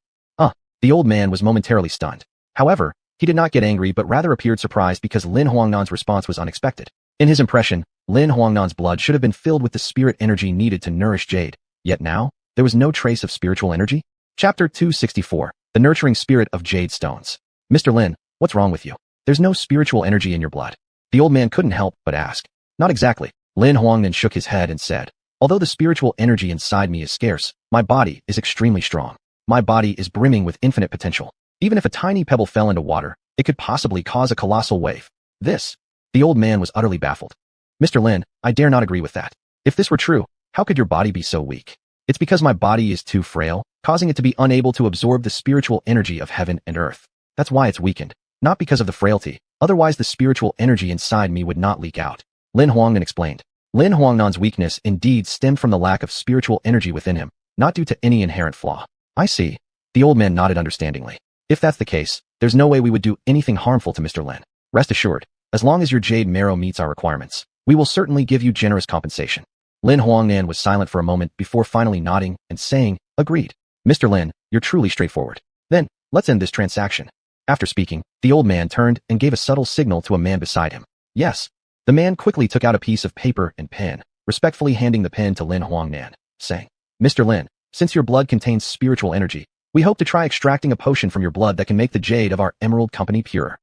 [SPEAKER 1] The old man was momentarily stunned. However, he did not get angry but rather appeared surprised because Lin Huangnan's response was unexpected. In his impression, Lin Huangnan's blood should have been filled with the spirit energy needed to nourish jade, yet now, there was no trace of spiritual energy? Chapter 264, The Nurturing Spirit of Jade Stones. "Mr. Lin, what's wrong with you? There's no spiritual energy in your blood." The old man couldn't help but ask. "Not exactly." Lin Huangnan shook his head and said, "Although the spiritual energy inside me is scarce, my body is extremely strong. My body is brimming with infinite potential. Even if a tiny pebble fell into water, it could possibly cause a colossal wave." The old man was utterly baffled. "Mr. Lin, I dare not agree with that. If this were true, how could your body be so weak?" "It's because my body is too frail, causing it to be unable to absorb the spiritual energy of heaven and earth. That's why it's weakened, not because of the frailty, otherwise the spiritual energy inside me would not leak out," Lin Huangnan explained. Lin Huangnan's weakness indeed stemmed from the lack of spiritual energy within him, not due to any inherent flaw. "I see." The old man nodded understandingly. "If that's the case, there's no way we would do anything harmful to Mr. Lin. Rest assured, as long as your jade marrow meets our requirements, we will certainly give you generous compensation." Lin Huangnan was silent for a moment before finally nodding and saying, "Agreed. Mr. Lin, you're truly straightforward. Then, let's end this transaction." After speaking, the old man turned and gave a subtle signal to a man beside him. "Yes." The man quickly took out a piece of paper and pen, respectfully handing the pen to Lin Huangnan, saying, "Mr. Lin, since your blood contains spiritual energy, we hope to try extracting a potion from your blood that can make the jade of our Emerald Company purer."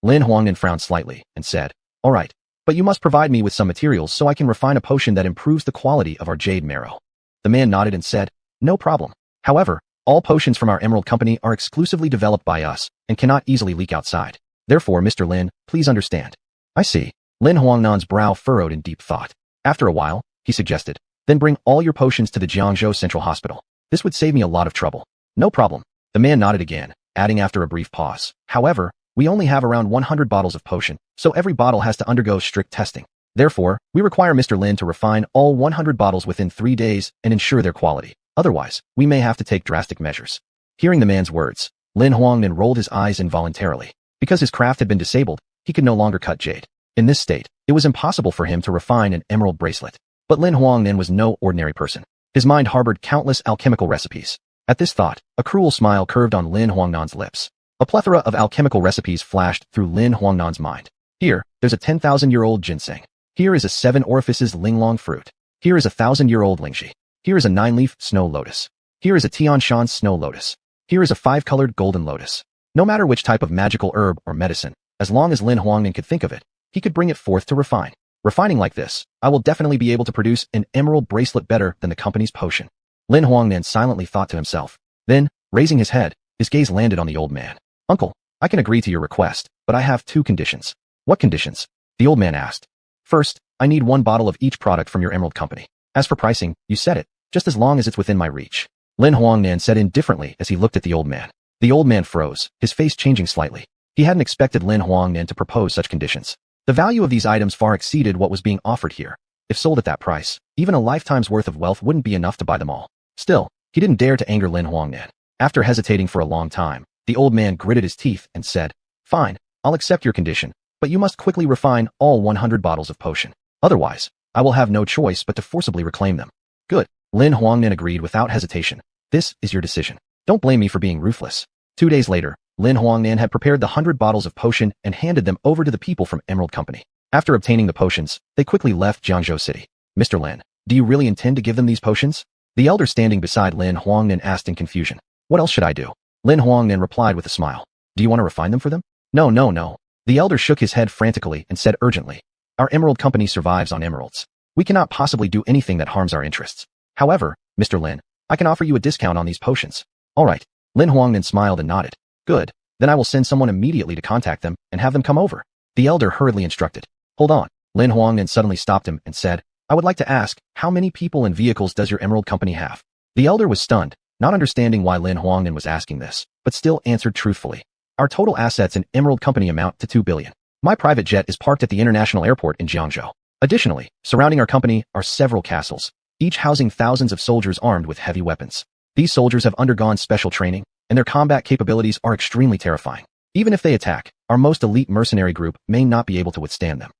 [SPEAKER 1] Lin Huangnan frowned slightly and said, "All right, but you must provide me with some materials so I can refine a potion that improves the quality of our jade marrow." The man nodded and said, "No problem. However, All potions from our Emerald Company are exclusively developed by us and cannot easily leak outside. Therefore, Mr. Lin, please understand. I see. Lin Huangnan's brow furrowed in deep thought. After a while, he suggested, then bring all your potions to the Jiangzhou Central Hospital. This would save me a lot of trouble. No problem. The man nodded again, adding after a brief pause. However, we only have around 100 bottles of potion, so every bottle has to undergo strict testing. Therefore, we require Mr. Lin to refine all 100 bottles within 3 days and ensure their quality. Otherwise, we may have to take drastic measures. Hearing the man's words, Lin Huangnan rolled his eyes involuntarily. Because his craft had been disabled, he could no longer cut jade. In this state, it was impossible for him to refine an emerald bracelet. But Lin Huangnan was no ordinary person. His mind harbored countless alchemical recipes. At this thought, a cruel smile curved on Lin Huangnan's lips. A plethora of alchemical recipes flashed through Lin Huangnan's mind. Here, there's a 10,000-year-old ginseng. Here is a 7 orifices linglong fruit. Here is a 1,000-year-old lingxi. Here is a 9-leaf snow lotus. Here is a Tianshan snow lotus. Here is a 5-colored golden lotus. No matter which type of magical herb or medicine, as long as Lin Huangnan could think of it, he could bring it forth to refine. Refining like this, I will definitely be able to produce an emerald bracelet better than the company's potion. Lin Huangnan silently thought to himself. Then, raising his head, his gaze landed on the old man. Uncle, I can agree to your request, but I have 2 conditions. What conditions? The old man asked. First, I need 1 bottle of each product from your emerald company. As for pricing, you said it, just as long as it's within my reach. Lin Huangnan said indifferently as he looked at the old man. The old man froze, his face changing slightly. He hadn't expected Lin Huangnan to propose such conditions. The value of these items far exceeded what was being offered here. If sold at that price, even a lifetime's worth of wealth wouldn't be enough to buy them all. Still, he didn't dare to anger Lin Huangnan. After hesitating for a long time, the old man gritted his teeth and said, Fine, I'll accept your condition, but you must quickly refine all 100 bottles of potion. Otherwise, I will have no choice but to forcibly reclaim them. Good. Lin Huangnan agreed without hesitation. This is your decision. Don't blame me for being ruthless. 2 days later, Lin Huangnan had prepared the 100 bottles of potion and handed them over to the people from Emerald Company. After obtaining the potions, they quickly left Jiangzhou City. Mr. Lin, do you really intend to give them these potions? The elder standing beside Lin Huangnan asked in confusion. What else should I do? Lin Huangnan replied with a smile. Do you want to refine them for them? No. The elder shook his head frantically and said urgently. Our Emerald Company survives on emeralds. We cannot possibly do anything that harms our interests. However, Mr. Lin, I can offer you a discount on these potions. All right. Lin Huangnan smiled and nodded. Good. Then I will send someone immediately to contact them and have them come over. The elder hurriedly instructed. Hold on. Lin Huangnan suddenly stopped him and said, I would like to ask, how many people and vehicles does your Emerald Company have? The elder was stunned, not understanding why Lin Huangnan was asking this, but still answered truthfully. Our total assets in Emerald Company amount to 2 billion. My private jet is parked at the international airport in Jiangzhou. Additionally, surrounding our company are several castles, each housing thousands of soldiers armed with heavy weapons. These soldiers have undergone special training, and their combat capabilities are extremely terrifying. Even if they attack, our most elite mercenary group may not be able to withstand them.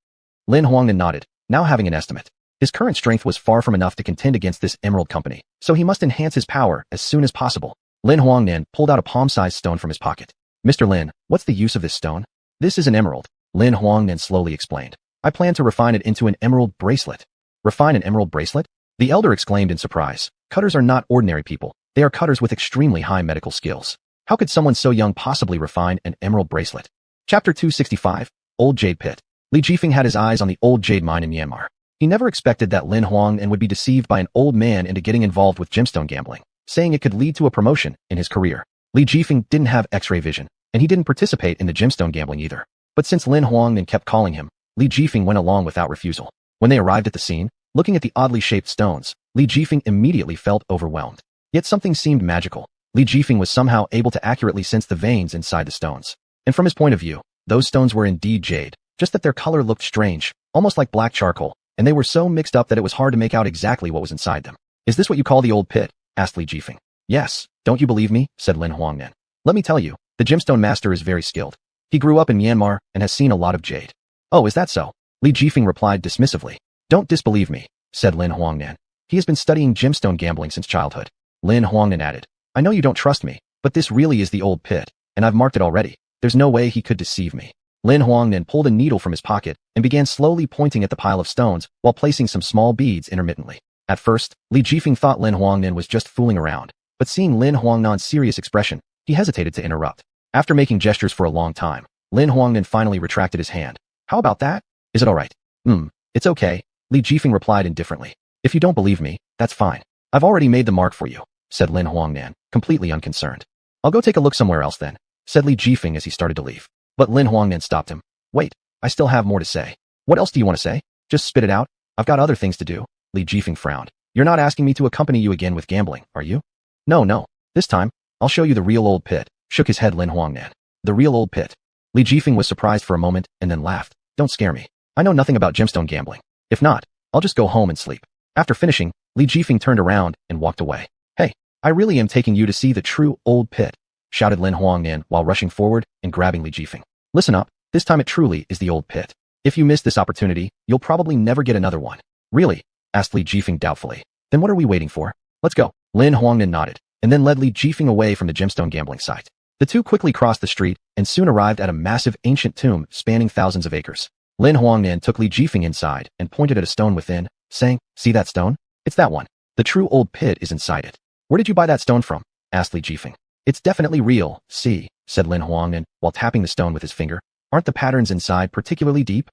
[SPEAKER 1] Lin Huangnan nodded, now having an estimate. His current strength was far from enough to contend against this Emerald Company, so he must enhance his power as soon as possible. Lin Huangnan pulled out a palm-sized stone from his pocket. Mr. Lin, what's the use of this stone? This is an emerald, Lin Huangnan slowly explained. I plan to refine it into an emerald bracelet. Refine an emerald bracelet? The elder exclaimed in surprise. Cutters are not ordinary people. They are cutters with extremely high medical skills. How could someone so young possibly refine an emerald bracelet? Chapter 265, Old Jade Pit. Li Jifeng had his eyes on the old jade mine in Myanmar. He never expected that Lin Huangnan would be deceived by an old man into getting involved with gemstone gambling, saying it could lead to a promotion in his career. Li Jifeng didn't have X-ray vision, and he didn't participate in the gemstone gambling either. But since Lin Huangnan kept calling him, Li Jifeng went along without refusal. When they arrived at the scene, looking at the oddly shaped stones, Li Jifeng immediately felt overwhelmed. Yet something seemed magical. Li Jifeng was somehow able to accurately sense the veins inside the stones. And from his point of view, those stones were indeed jade, just that their color looked strange, almost like black charcoal, and they were so mixed up that it was hard to make out exactly what was inside them. Is this what you call the old pit? Asked Li Jifeng. Yes. Don't you believe me? Said Lin Huangnan. Let me tell you, the gemstone master is very skilled. He grew up in Myanmar and has seen a lot of jade. Oh, is that so? Li Jifeng replied dismissively. Don't disbelieve me, said Lin Huangnan. He has been studying gemstone gambling since childhood. Lin Huangnan added. I know you don't trust me, but this really is the old pit, and I've marked it already. There's no way he could deceive me. Lin Huangnan pulled a needle from his pocket and began slowly pointing at the pile of stones while placing some small beads intermittently. At first, Li Jifeng thought Lin Huangnan was just fooling around, but seeing Lin Huangnan's serious expression, he hesitated to interrupt. After making gestures for a long time, Lin Huangnan finally retracted his hand. How about that? Is it all right? It's okay, Li Jifeng replied indifferently. If you don't believe me, that's fine. I've already made the mark for you. said Lin Huangnan, completely unconcerned. I'll go take a look somewhere else then, said Li Jifeng as he started to leave. But Lin Huangnan stopped him. Wait, I still have more to say. What else do you want to say? Just spit it out. I've got other things to do. Li Jifeng frowned. You're not asking me to accompany you again with gambling, are you? No. This time, I'll show you the real old pit, shook his head Lin Huangnan. The real old pit. Li Jifeng was surprised for a moment and then laughed. Don't scare me. I know nothing about gemstone gambling. If not, I'll just go home and sleep. After finishing, Li Jifeng turned around and walked away. Hey, I really am taking you to see the true old pit, shouted Lin Huangnan while rushing forward and grabbing Li Jifeng. Listen up, this time it truly is the old pit. If you miss this opportunity, you'll probably never get another one. Really? Asked Li Jifeng doubtfully. Then what are we waiting for? Let's go. Lin Huangnan nodded, and then led Li Jifeng away from the gemstone gambling site. The two quickly crossed the street and soon arrived at a massive ancient tomb spanning thousands of acres. Lin Huangnan took Li Jifeng inside and pointed at a stone within, saying, See that stone? It's that one. The true old pit is inside it. Where did you buy that stone from? Asked Li Jifeng. It's definitely real, see, said Lin Huangnan while tapping the stone with his finger. Aren't the patterns inside particularly deep?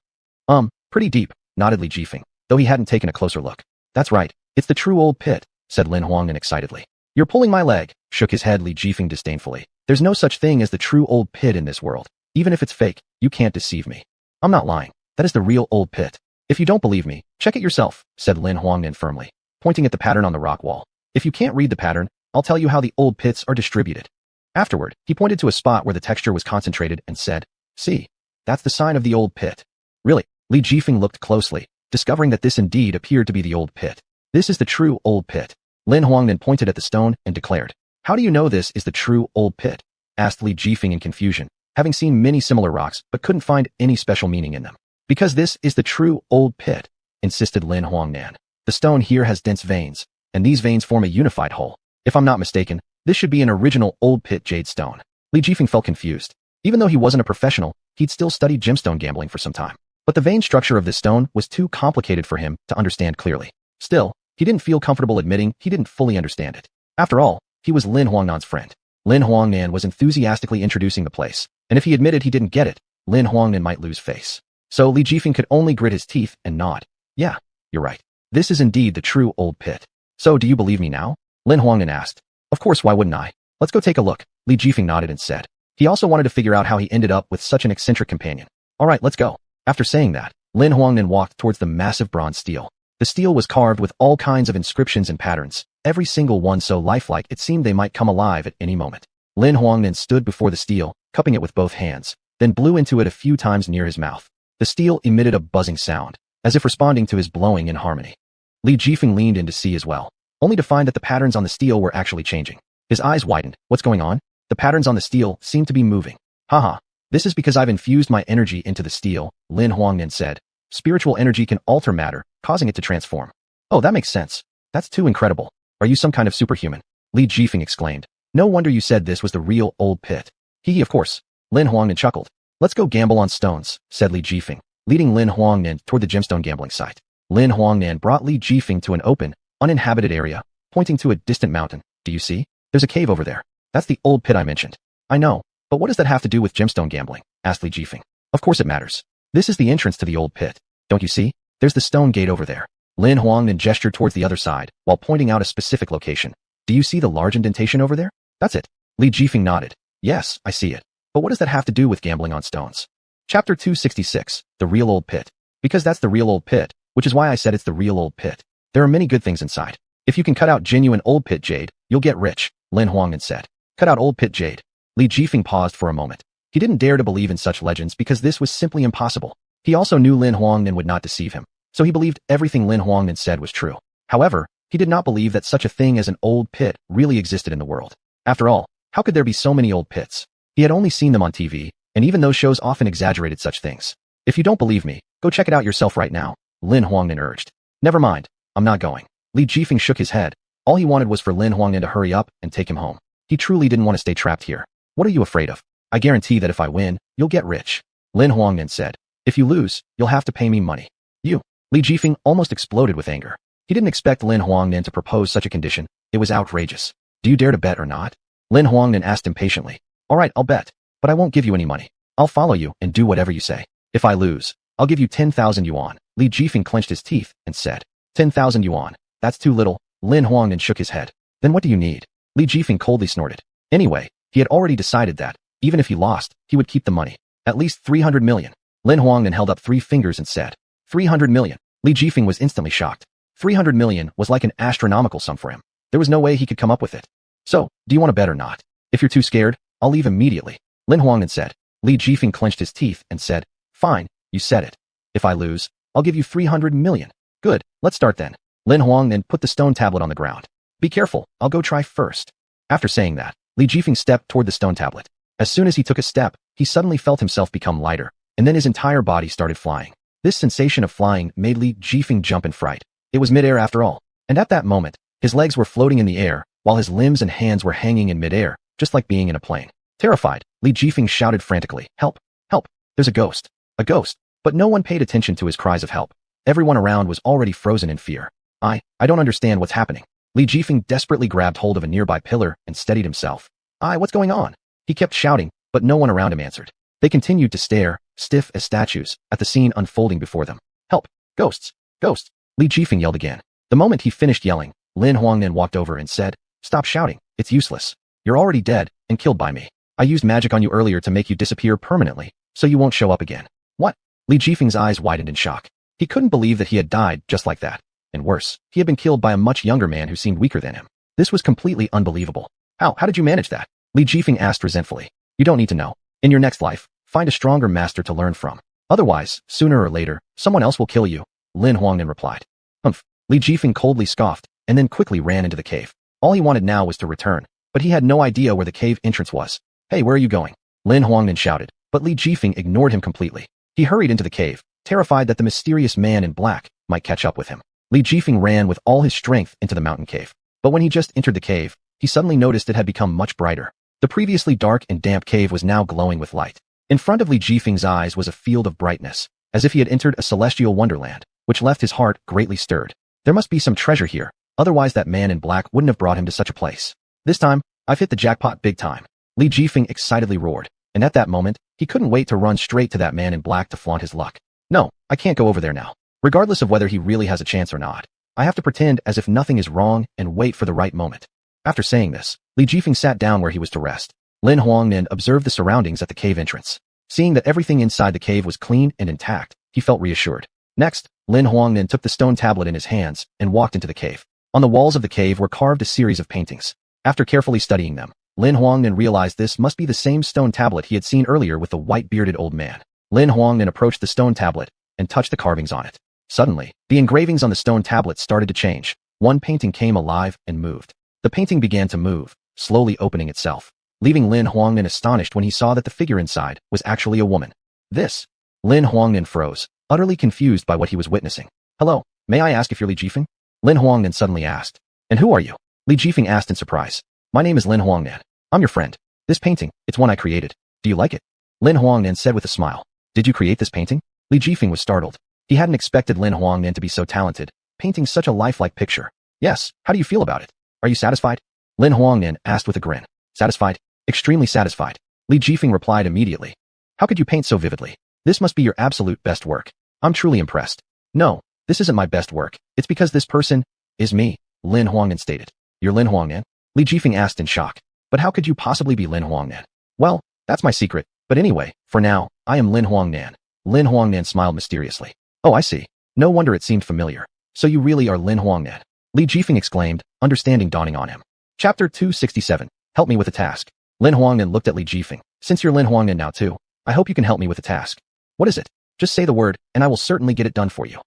[SPEAKER 1] Pretty deep, nodded Li Jifeng, though he hadn't taken a closer look. That's right, it's the true old pit, said Lin Huangnan excitedly. You're pulling my leg, shook his head Li Jifeng disdainfully. There's no such thing as the true old pit in this world. Even if it's fake, you can't deceive me. I'm not lying. That is the real old pit. If you don't believe me, check it yourself, said Lin Huangnan firmly, pointing at the pattern on the rock wall. If you can't read the pattern, I'll tell you how the old pits are distributed. Afterward, he pointed to a spot where the texture was concentrated and said, See, that's the sign of the old pit. Really? Li Jifeng looked closely, discovering that this indeed appeared to be the old pit. This is the true old pit. Lin Huangnan pointed at the stone and declared, How do you know this is the true old pit? Asked Li Jifeng in confusion, having seen many similar rocks but couldn't find any special meaning in them. Because this is the true old pit, insisted Lin Huangnan. The stone here has dense veins, and these veins form a unified whole. If I'm not mistaken, this should be an original old pit jade stone. Li Jifeng felt confused. Even though he wasn't a professional, he'd still studied gemstone gambling for some time. But the vein structure of this stone was too complicated for him to understand clearly. Still, he didn't feel comfortable admitting he didn't fully understand it. After all, he was Lin Huangnan's friend. Lin Huangnan was enthusiastically introducing the place, and if he admitted he didn't get it, Lin Huangnan might lose face. So Li Jifeng could only grit his teeth and nod. Yeah, you're right. This is indeed the true old pit. So do you believe me now? Lin Huangnan asked. Of course, why wouldn't I? Let's go take a look. Li Jifeng nodded and said. He also wanted to figure out how he ended up with such an eccentric companion. All right, let's go. After saying that, Lin Huangnan walked towards the massive bronze stele. The stele was carved with all kinds of inscriptions and patterns, every single one so lifelike it seemed they might come alive at any moment. Lin Huangnan stood before the stele, cupping it with both hands, then blew into it a few times near his mouth. The stele emitted a buzzing sound, as if responding to his blowing in harmony. Li Jifeng leaned in to see as well, only to find that the patterns on the stele were actually changing. His eyes widened. What's going on? The patterns on the stele seemed to be moving. Haha. This is because I've infused my energy into the stele, Lin Huangnan said. Spiritual energy can alter matter, causing it to transform. Oh, that makes sense. That's too incredible. Are you some kind of superhuman? Li Jifeng exclaimed. No wonder you said this was the real old pit. Of course. Lin Huangnan chuckled. Let's go gamble on stones, said Li Jifeng, leading Lin Huangnan toward the gemstone gambling site. Lin Huangnan brought Li Jifeng to an open, uninhabited area, pointing to a distant mountain. Do you see? There's a cave over there. That's the old pit I mentioned. I know, but what does that have to do with gemstone gambling? Asked Li Jifeng. Of course it matters. This is the entrance to the old pit. Don't you see? There's the stone gate over there. Lin Huangnan gestured towards the other side, while pointing out a specific location. Do you see the large indentation over there? That's it. Li Jifeng nodded. Yes, I see it. But what does that have to do with gambling on stones? Chapter 266, The Real Old Pit. Because that's the real old pit, which is why I said it's the real old pit. There are many good things inside. If you can cut out genuine old pit jade, you'll get rich, Lin Huangnan said. Cut out old pit jade. Li Jifeng paused for a moment. He didn't dare to believe in such legends because this was simply impossible. He also knew Lin Huangnan would not deceive him, so he believed everything Lin Huangnan said was true. However, he did not believe that such a thing as an old pit really existed in the world. After all, how could there be so many old pits? He had only seen them on TV, and even those shows often exaggerated such things. If you don't believe me, go check it out yourself right now, Lin Huangnan urged. Never mind, I'm not going. Li Jifeng shook his head. All he wanted was for Lin Huangnan to hurry up and take him home. He truly didn't want to stay trapped here. What are you afraid of? I guarantee that if I win, you'll get rich, Lin Huangnan said. If you lose, you'll have to pay me money. You. Li Jifeng almost exploded with anger. He didn't expect Lin Huangnan to propose such a condition. It was outrageous. Do you dare to bet or not? Lin Huangnan asked impatiently. All right, I'll bet, but I won't give you any money. I'll follow you and do whatever you say. If I lose, I'll give you 10,000 yuan. Li Jifeng clenched his teeth and said, 10,000 yuan. That's too little. Lin Huangnan shook his head. Then what do you need? Li Jifeng coldly snorted. Anyway, he had already decided that, even if he lost, he would keep the money. At least 300 million. Lin Huang then held up 3 fingers and said, 300 million. Li Jifeng was instantly shocked. 300 million was like an astronomical sum for him. There was no way he could come up with it. So, do you want to bet or not? If you're too scared, I'll leave immediately. Lin Huang then said. Li Jifeng clenched his teeth and said, fine, you said it. If I lose, I'll give you 300 million. Good, let's start then. Lin Huang then put the stone tablet on the ground. Be careful, I'll go try first. After saying that, Li Jifeng stepped toward the stone tablet. As soon as he took a step, he suddenly felt himself become lighter, and then his entire body started flying. This sensation of flying made Li Jifeng jump in fright. It was midair after all, and at that moment, his legs were floating in the air, while his limbs and hands were hanging in midair, just like being in a plane. Terrified, Li Jifeng shouted frantically, help, help, there's a ghost, a ghost. But no one paid attention to his cries of help. Everyone around was already frozen in fear. I don't understand what's happening. Li Jifeng desperately grabbed hold of a nearby pillar and steadied himself. What's going on? He kept shouting, but no one around him answered. They continued to stare, stiff as statues, at the scene unfolding before them. Help! Ghosts! Ghosts! Li Jifeng yelled again. The moment he finished yelling, Lin Huang then walked over and said, stop shouting, it's useless. You're already dead and killed by me. I used magic on you earlier to make you disappear permanently, so you won't show up again. What? Li Jifeng's eyes widened in shock. He couldn't believe that he had died just like that. And worse, he had been killed by a much younger man who seemed weaker than him. This was completely unbelievable. How did you manage that? Li Jifeng asked resentfully. You don't need to know. In your next life, find a stronger master to learn from. Otherwise, sooner or later, someone else will kill you. Lin Huang then replied. Humph. Li Jifeng coldly scoffed, and then quickly ran into the cave. All he wanted now was to return, but he had no idea where the cave entrance was. Hey, where are you going? Lin Huang then shouted, but Li Jifeng ignored him completely. He hurried into the cave, terrified that the mysterious man in black might catch up with him. Li Jifeng ran with all his strength into the mountain cave. But when he just entered the cave, he suddenly noticed it had become much brighter. The previously dark and damp cave was now glowing with light. In front of Li Jifeng's eyes was a field of brightness, as if he had entered a celestial wonderland, which left his heart greatly stirred. There must be some treasure here, otherwise that man in black wouldn't have brought him to such a place. This time, I've hit the jackpot big time. Li Jifeng excitedly roared, and at that moment, he couldn't wait to run straight to that man in black to flaunt his luck. No, I can't go over there now. Regardless of whether he really has a chance or not, I have to pretend as if nothing is wrong and wait for the right moment. After saying this, Li Jifeng sat down where he was to rest. Lin Huang then observed the surroundings at the cave entrance. Seeing that everything inside the cave was clean and intact, he felt reassured. Next, Lin Huang then took the stone tablet in his hands and walked into the cave. On the walls of the cave were carved a series of paintings. After carefully studying them, Lin Huang then realized this must be the same stone tablet he had seen earlier with the white-bearded old man. Lin Huang then approached the stone tablet and touched the carvings on it. Suddenly, the engravings on the stone tablet started to change. One painting came alive and moved. The painting began to move, slowly opening itself, leaving Lin Huang then astonished when he saw that the figure inside was actually a woman. This. Lin Huang then froze, utterly confused by what he was witnessing. Hello, may I ask if you're Li Jifeng? Lin Huang then suddenly asked. And who are you? Li Jifeng asked in surprise. My name is Lin Huang Nan. I'm your friend. This painting, it's one I created. Do you like it? Lin Huang Nan said with a smile. Did you create this painting? Li Jifeng was startled. He hadn't expected Lin Huang Nan to be so talented, painting such a lifelike picture. Yes, how do you feel about it? Are you satisfied? Lin Huang Nan asked with a grin. Satisfied? Extremely satisfied. Li Jifeng replied immediately. How could you paint so vividly? This must be your absolute best work. I'm truly impressed. No, this isn't my best work. It's because this person is me, Lin Huang Nan stated. You're Lin Huang Nan? Li Jifeng asked in shock. But how could you possibly be Lin Huang Nan? Well, that's my secret. But anyway, for now, I am Lin Huang Nan. Lin Huang Nan smiled mysteriously. Oh, I see. No wonder it seemed familiar. So you really are Lin Huang Nan. Li Jifeng exclaimed, understanding dawning on him. Chapter 267. Help me with a task. Lin Huang Nan looked at Li Jifeng. Since you're Lin Huang Nan now too, I hope you can help me with a task. What is it? Just say the word, and I will certainly get it done for you.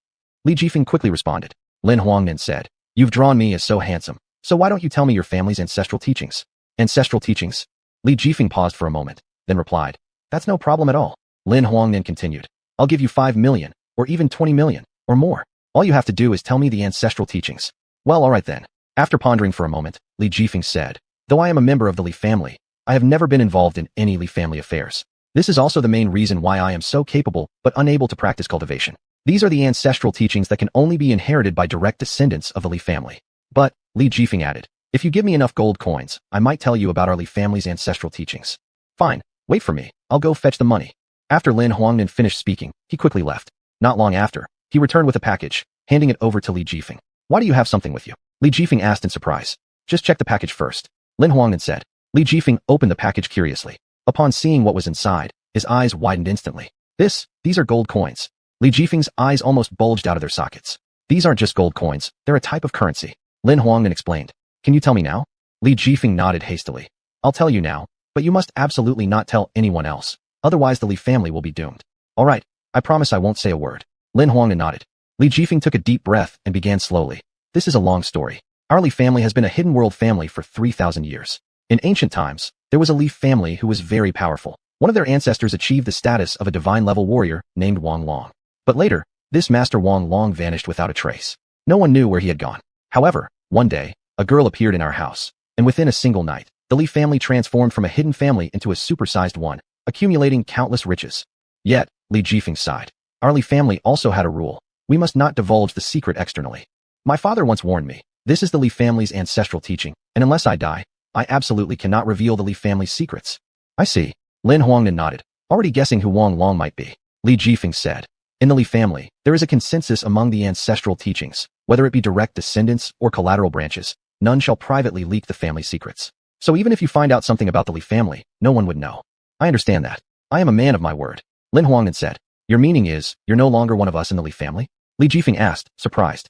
[SPEAKER 1] Li Jifeng quickly responded. Lin Huang Nan said, You've drawn me as so handsome, so why don't you tell me your family's ancestral teachings? Ancestral teachings? Li Jifeng paused for a moment, then replied, That's no problem at all. Lin Huang Nan continued, I'll give you 5 million, or even 20 million, or more. All you have to do is tell me the ancestral teachings. Well, alright then. After pondering for a moment, Li Jifeng said, Though I am a member of the Li family, I have never been involved in any Li family affairs. This is also the main reason why I am so capable but unable to practice cultivation. These are the ancestral teachings that can only be inherited by direct descendants of the Li family. But, Li Jifeng added, if you give me enough gold coins, I might tell you about our Li family's ancestral teachings. Fine, wait for me, I'll go fetch the money. After Lin Huang Nan finished speaking, he quickly left. Not long after, he returned with a package, handing it over to Li Jifeng. Why do you have something with you? Li Jifeng asked in surprise. Just check the package first. Lin Huangnan said. Li Jifeng opened the package curiously. Upon seeing what was inside, his eyes widened instantly. These are gold coins. Li Jifeng's eyes almost bulged out of their sockets. These aren't just gold coins, they're a type of currency. Lin Huangnan explained. Can you tell me now? Li Jifeng nodded hastily. I'll tell you now, but you must absolutely not tell anyone else. Otherwise the Li family will be doomed. All right, I promise I won't say a word. Lin Huangnan nodded. Li Jifeng took a deep breath and began slowly. This is a long story. Our Li family has been a hidden world family for 3,000 years. In ancient times, there was a Li family who was very powerful. One of their ancestors achieved the status of a divine-level warrior named Wang Long. But later, this master Wang Long vanished without a trace. No one knew where he had gone. However, one day, a girl appeared in our house, and within a single night, the Li family transformed from a hidden family into a supersized one, accumulating countless riches. Yet, Li Jifeng sighed. Our Li family also had a rule. We must not divulge the secret externally. My father once warned me. This is the Li family's ancestral teaching, and unless I die, I absolutely cannot reveal the Li family's secrets. I see. Lin Huangnan nodded, already guessing who Wang Long might be. Li Jifeng said. In the Li family, there is a consensus among the ancestral teachings. Whether it be direct descendants or collateral branches, none shall privately leak the family secrets. So even if you find out something about the Li family, no one would know. I understand that. I am a man of my word. Lin Huangnan said. Your meaning is, you're no longer one of us in the Li family? Li Jifeng asked, surprised.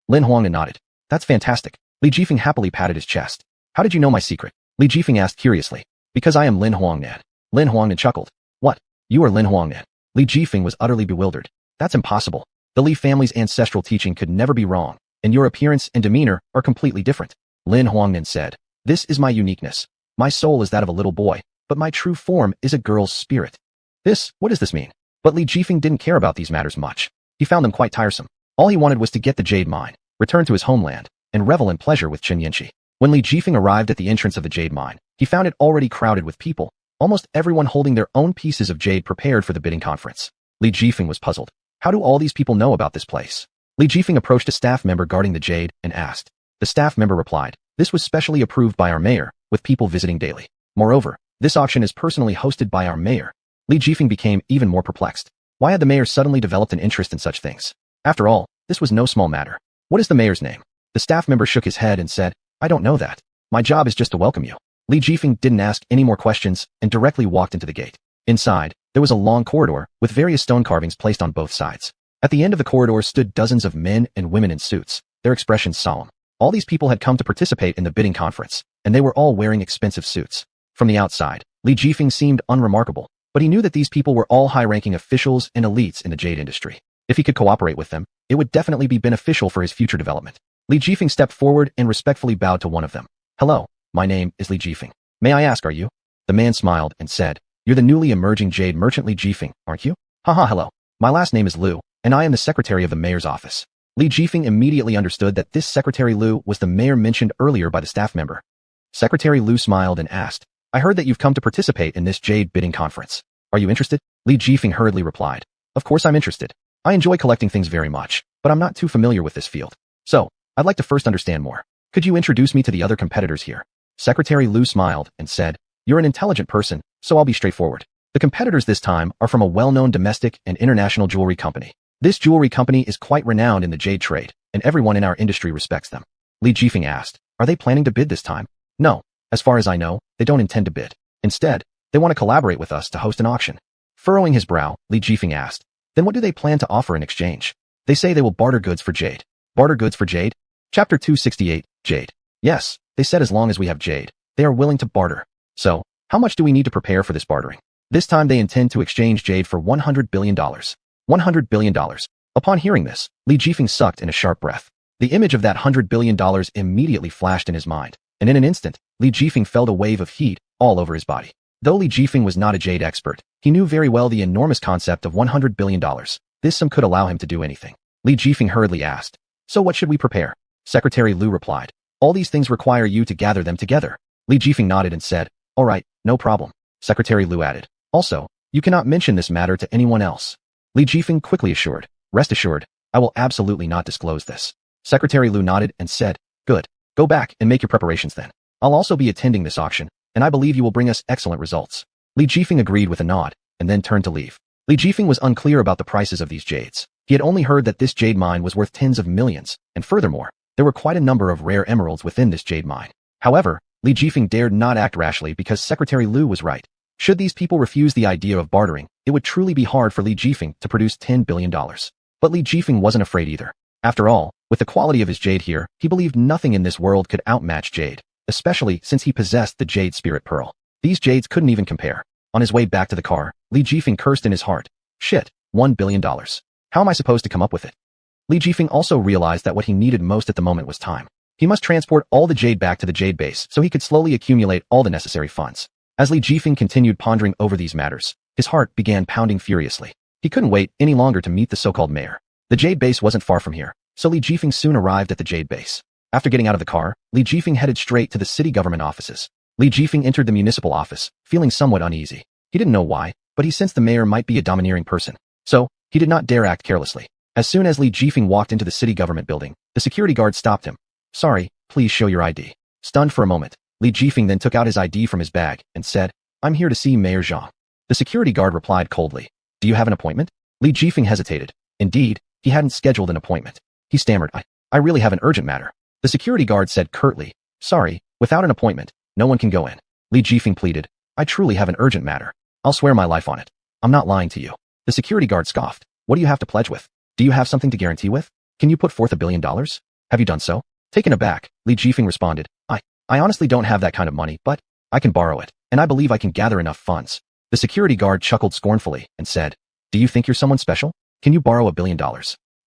[SPEAKER 1] Lin Huangnan nodded. That's fantastic. Li Jifeng happily patted his chest. How did you know my secret? Li Jifeng asked curiously. Because I am Lin Huangnan. Lin Huangnan chuckled. What? You are Lin Huangnan? Li Jifeng was utterly bewildered. That's impossible. The Li family's ancestral teaching could never be wrong, and your appearance and demeanor are completely different. Lin Huangnan said. This is my uniqueness. My soul is that of a little boy, but my true form is a girl's spirit. What does this mean? But Li Jifeng didn't care about these matters much. He found them quite tiresome. All he wanted was to get the jade mine, return to his homeland, and revel in pleasure with Chen Yanxi. When Li Jifeng arrived at the entrance of the jade mine, he found it already crowded with people, almost everyone holding their own pieces of jade prepared for the bidding conference. Li Jifeng was puzzled. How do all these people know about this place? Li Jifeng approached a staff member guarding the jade and asked. The staff member replied, this was specially approved by our mayor, with people visiting daily. Moreover, this auction is personally hosted by our mayor. Li Jifeng became even more perplexed. Why had the mayor suddenly developed an interest in such things? After all, this was no small matter. What is the mayor's name? The staff member shook his head and said, I don't know that. My job is just to welcome you. Li Jifeng didn't ask any more questions and directly walked into the gate. Inside, there was a long corridor with various stone carvings placed on both sides. At the end of the corridor stood dozens of men and women in suits, their expressions solemn. All these people had come to participate in the bidding conference, and they were all wearing expensive suits. From the outside, Li Jifeng seemed unremarkable, but he knew that these people were all high-ranking officials and elites in the jade industry. If he could cooperate with them, it would definitely be beneficial for his future development. Li Jifeng stepped forward and respectfully bowed to one of them. Hello, my name is Li Jifeng. May I ask, are you? The man smiled and said, you're the newly emerging jade merchant Li Jifeng, aren't you? Haha, hello. My last name is Liu, and I am the secretary of the mayor's office. Li Jifeng immediately understood that this Secretary Liu was the mayor mentioned earlier by the staff member. Secretary Liu smiled and asked, I heard that you've come to participate in this jade bidding conference. Are you interested? Li Jifeng hurriedly replied. Of course I'm interested. I enjoy collecting things very much, but I'm not too familiar with this field. So, I'd like to first understand more. Could you introduce me to the other competitors here? Secretary Liu smiled and said, you're an intelligent person, so I'll be straightforward. The competitors this time are from a well-known domestic and international jewelry company. This jewelry company is quite renowned in the jade trade, and everyone in our industry respects them. Li Jifeng asked, are they planning to bid this time? No. As far as I know, they don't intend to bid. Instead, they want to collaborate with us to host an auction. Furrowing his brow, Li Jifeng asked, then what do they plan to offer in exchange? They say they will barter goods for jade. Barter goods for jade? Chapter 268, Jade. Yes, they said as long as we have jade, they are willing to barter. So, how much do we need to prepare for this bartering? This time they intend to exchange jade for $100 billion. $100 billion. Upon hearing this, Li Jifeng sucked in a sharp breath. The image of that $100 billion immediately flashed in his mind, and in an instant, Li Jifeng felt a wave of heat all over his body. Though Li Jifeng was not a jade expert, he knew very well the enormous concept of $100 billion. This sum could allow him to do anything. Li Jifeng hurriedly asked, so what should we prepare? Secretary Liu replied, all these things require you to gather them together. Li Jifeng nodded and said, all right, no problem. Secretary Liu added, also, you cannot mention this matter to anyone else. Li Jifeng quickly assured, rest assured, I will absolutely not disclose this. Secretary Liu nodded and said, good, go back and make your preparations then. I'll also be attending this auction, and I believe you will bring us excellent results. Li Jifeng agreed with a nod, and then turned to leave. Li Jifeng was unclear about the prices of these jades. He had only heard that this jade mine was worth tens of millions, and furthermore, there were quite a number of rare emeralds within this jade mine. However, Li Jifeng dared not act rashly because Secretary Liu was right. Should these people refuse the idea of bartering, it would truly be hard for Li Jifeng to produce $10 billion. But Li Jifeng wasn't afraid either. After all, with the quality of his jade here, he believed nothing in this world could outmatch jade, especially since he possessed the jade spirit pearl. These jades couldn't even compare. On his way back to the car, Li Jifeng cursed in his heart. Shit, $1 billion. How am I supposed to come up with it? Li Jifeng also realized that what he needed most at the moment was time. He must transport all the jade back to the jade base so he could slowly accumulate all the necessary funds. As Li Jifeng continued pondering over these matters, his heart began pounding furiously. He couldn't wait any longer to meet the so-called mayor. The jade base wasn't far from here, so Li Jifeng soon arrived at the jade base. After getting out of the car, Li Jifeng headed straight to the city government offices. Li Jifeng entered the municipal office, feeling somewhat uneasy. He didn't know why, but he sensed the mayor might be a domineering person. So, he did not dare act carelessly. As soon as Li Jifeng walked into the city government building, the security guard stopped him. Sorry, please show your ID. Stunned for a moment, Li Jifeng then took out his ID from his bag and said, I'm here to see Mayor Zhang. The security guard replied coldly. Do you have an appointment? Li Jifeng hesitated. Indeed, he hadn't scheduled an appointment. He stammered, I really have an urgent matter. The security guard said curtly, sorry, without an appointment, no one can go in. Li Jifeng pleaded, I truly have an urgent matter. I'll swear my life on it. I'm not lying to you. The security guard scoffed. What do you have to pledge with? Do you have something to guarantee with? Can you put forth $1 billion? Have you done so? Taken aback, Li Jifeng responded, I honestly don't have that kind of money, but I can borrow it, and I believe I can gather enough funds. The security guard chuckled scornfully and said, do you think you're someone special? Can you borrow $1 billion?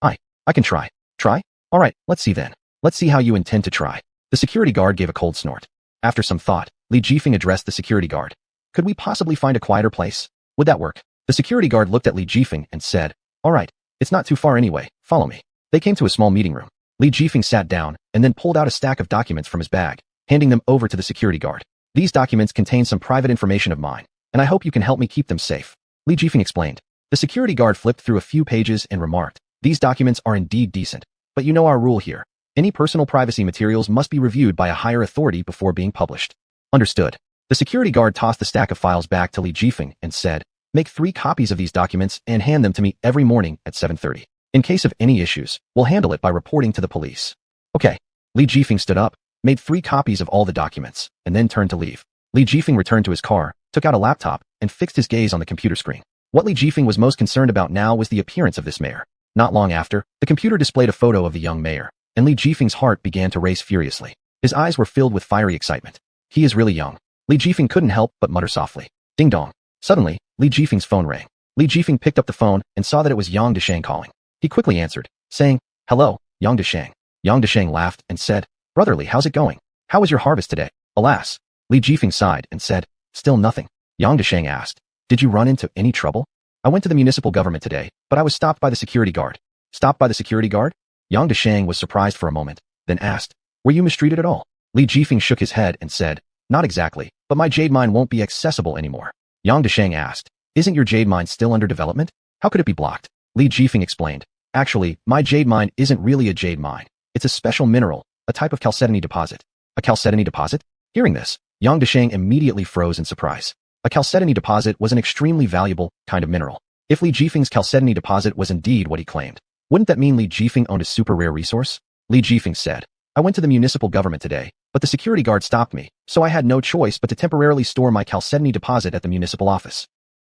[SPEAKER 1] I can try. Try? All right, let's see then. Let's see how you intend to try. The security guard gave a cold snort. After some thought, Li Jifeng addressed the security guard. Could we possibly find a quieter place? Would that work? The security guard looked at Li Jifeng and said, all right, it's not too far anyway, follow me. They came to a small meeting room. Li Jifeng sat down and then pulled out a stack of documents from his bag, handing them over to the security guard. These documents contain some private information of mine, and I hope you can help me keep them safe. Li Jifeng explained. The security guard flipped through a few pages and remarked, these documents are indeed decent, but you know our rule here. Any personal privacy materials must be reviewed by a higher authority before being published. Understood. The security guard tossed the stack of files back to Li Jifeng and said, make 3 copies of these documents and hand them to me every morning at 7:30. In case of any issues, we'll handle it by reporting to the police. Okay. Li Jifeng stood up, made 3 copies of all the documents, and then turned to leave. Li Jifeng returned to his car, took out a laptop, and fixed his gaze on the computer screen. What Li Jifeng was most concerned about now was the appearance of this mayor. Not long after, the computer displayed a photo of the young mayor, and Li Jifeng's heart began to race furiously. His eyes were filled with fiery excitement. He is really young. Li Jifeng couldn't help but mutter softly. Ding dong. Suddenly, Li Jifeng's phone rang. Li Jifeng picked up the phone and saw that it was Yang Deshang calling. He quickly answered, saying, hello, Yang Deshang. Yang Deshang laughed and said, brotherly, how's it going? How was your harvest today? Alas. Li Jifeng sighed and said, still nothing. Yang Deshang asked, did you run into any trouble? I went to the municipal government today, but I was stopped by the security guard. Stopped by the security guard? Yang Deshang was surprised for a moment, then asked, were you mistreated at all? Li Jifeng shook his head and said, not exactly, but my jade mine won't be accessible anymore. Yang Deshang asked, isn't your jade mine still under development? How could it be blocked? Li Jifeng explained, actually, my jade mine isn't really a jade mine. It's a special mineral, a type of chalcedony deposit. A chalcedony deposit? Hearing this, Yang Deshang immediately froze in surprise. A chalcedony deposit was an extremely valuable kind of mineral. If Li Jifeng's chalcedony deposit was indeed what he claimed, wouldn't that mean Li Jifeng owned a super rare resource? Li Jifeng said, I went to the municipal government today, but the security guard stopped me, so I had no choice but to temporarily store my chalcedony deposit at the municipal office.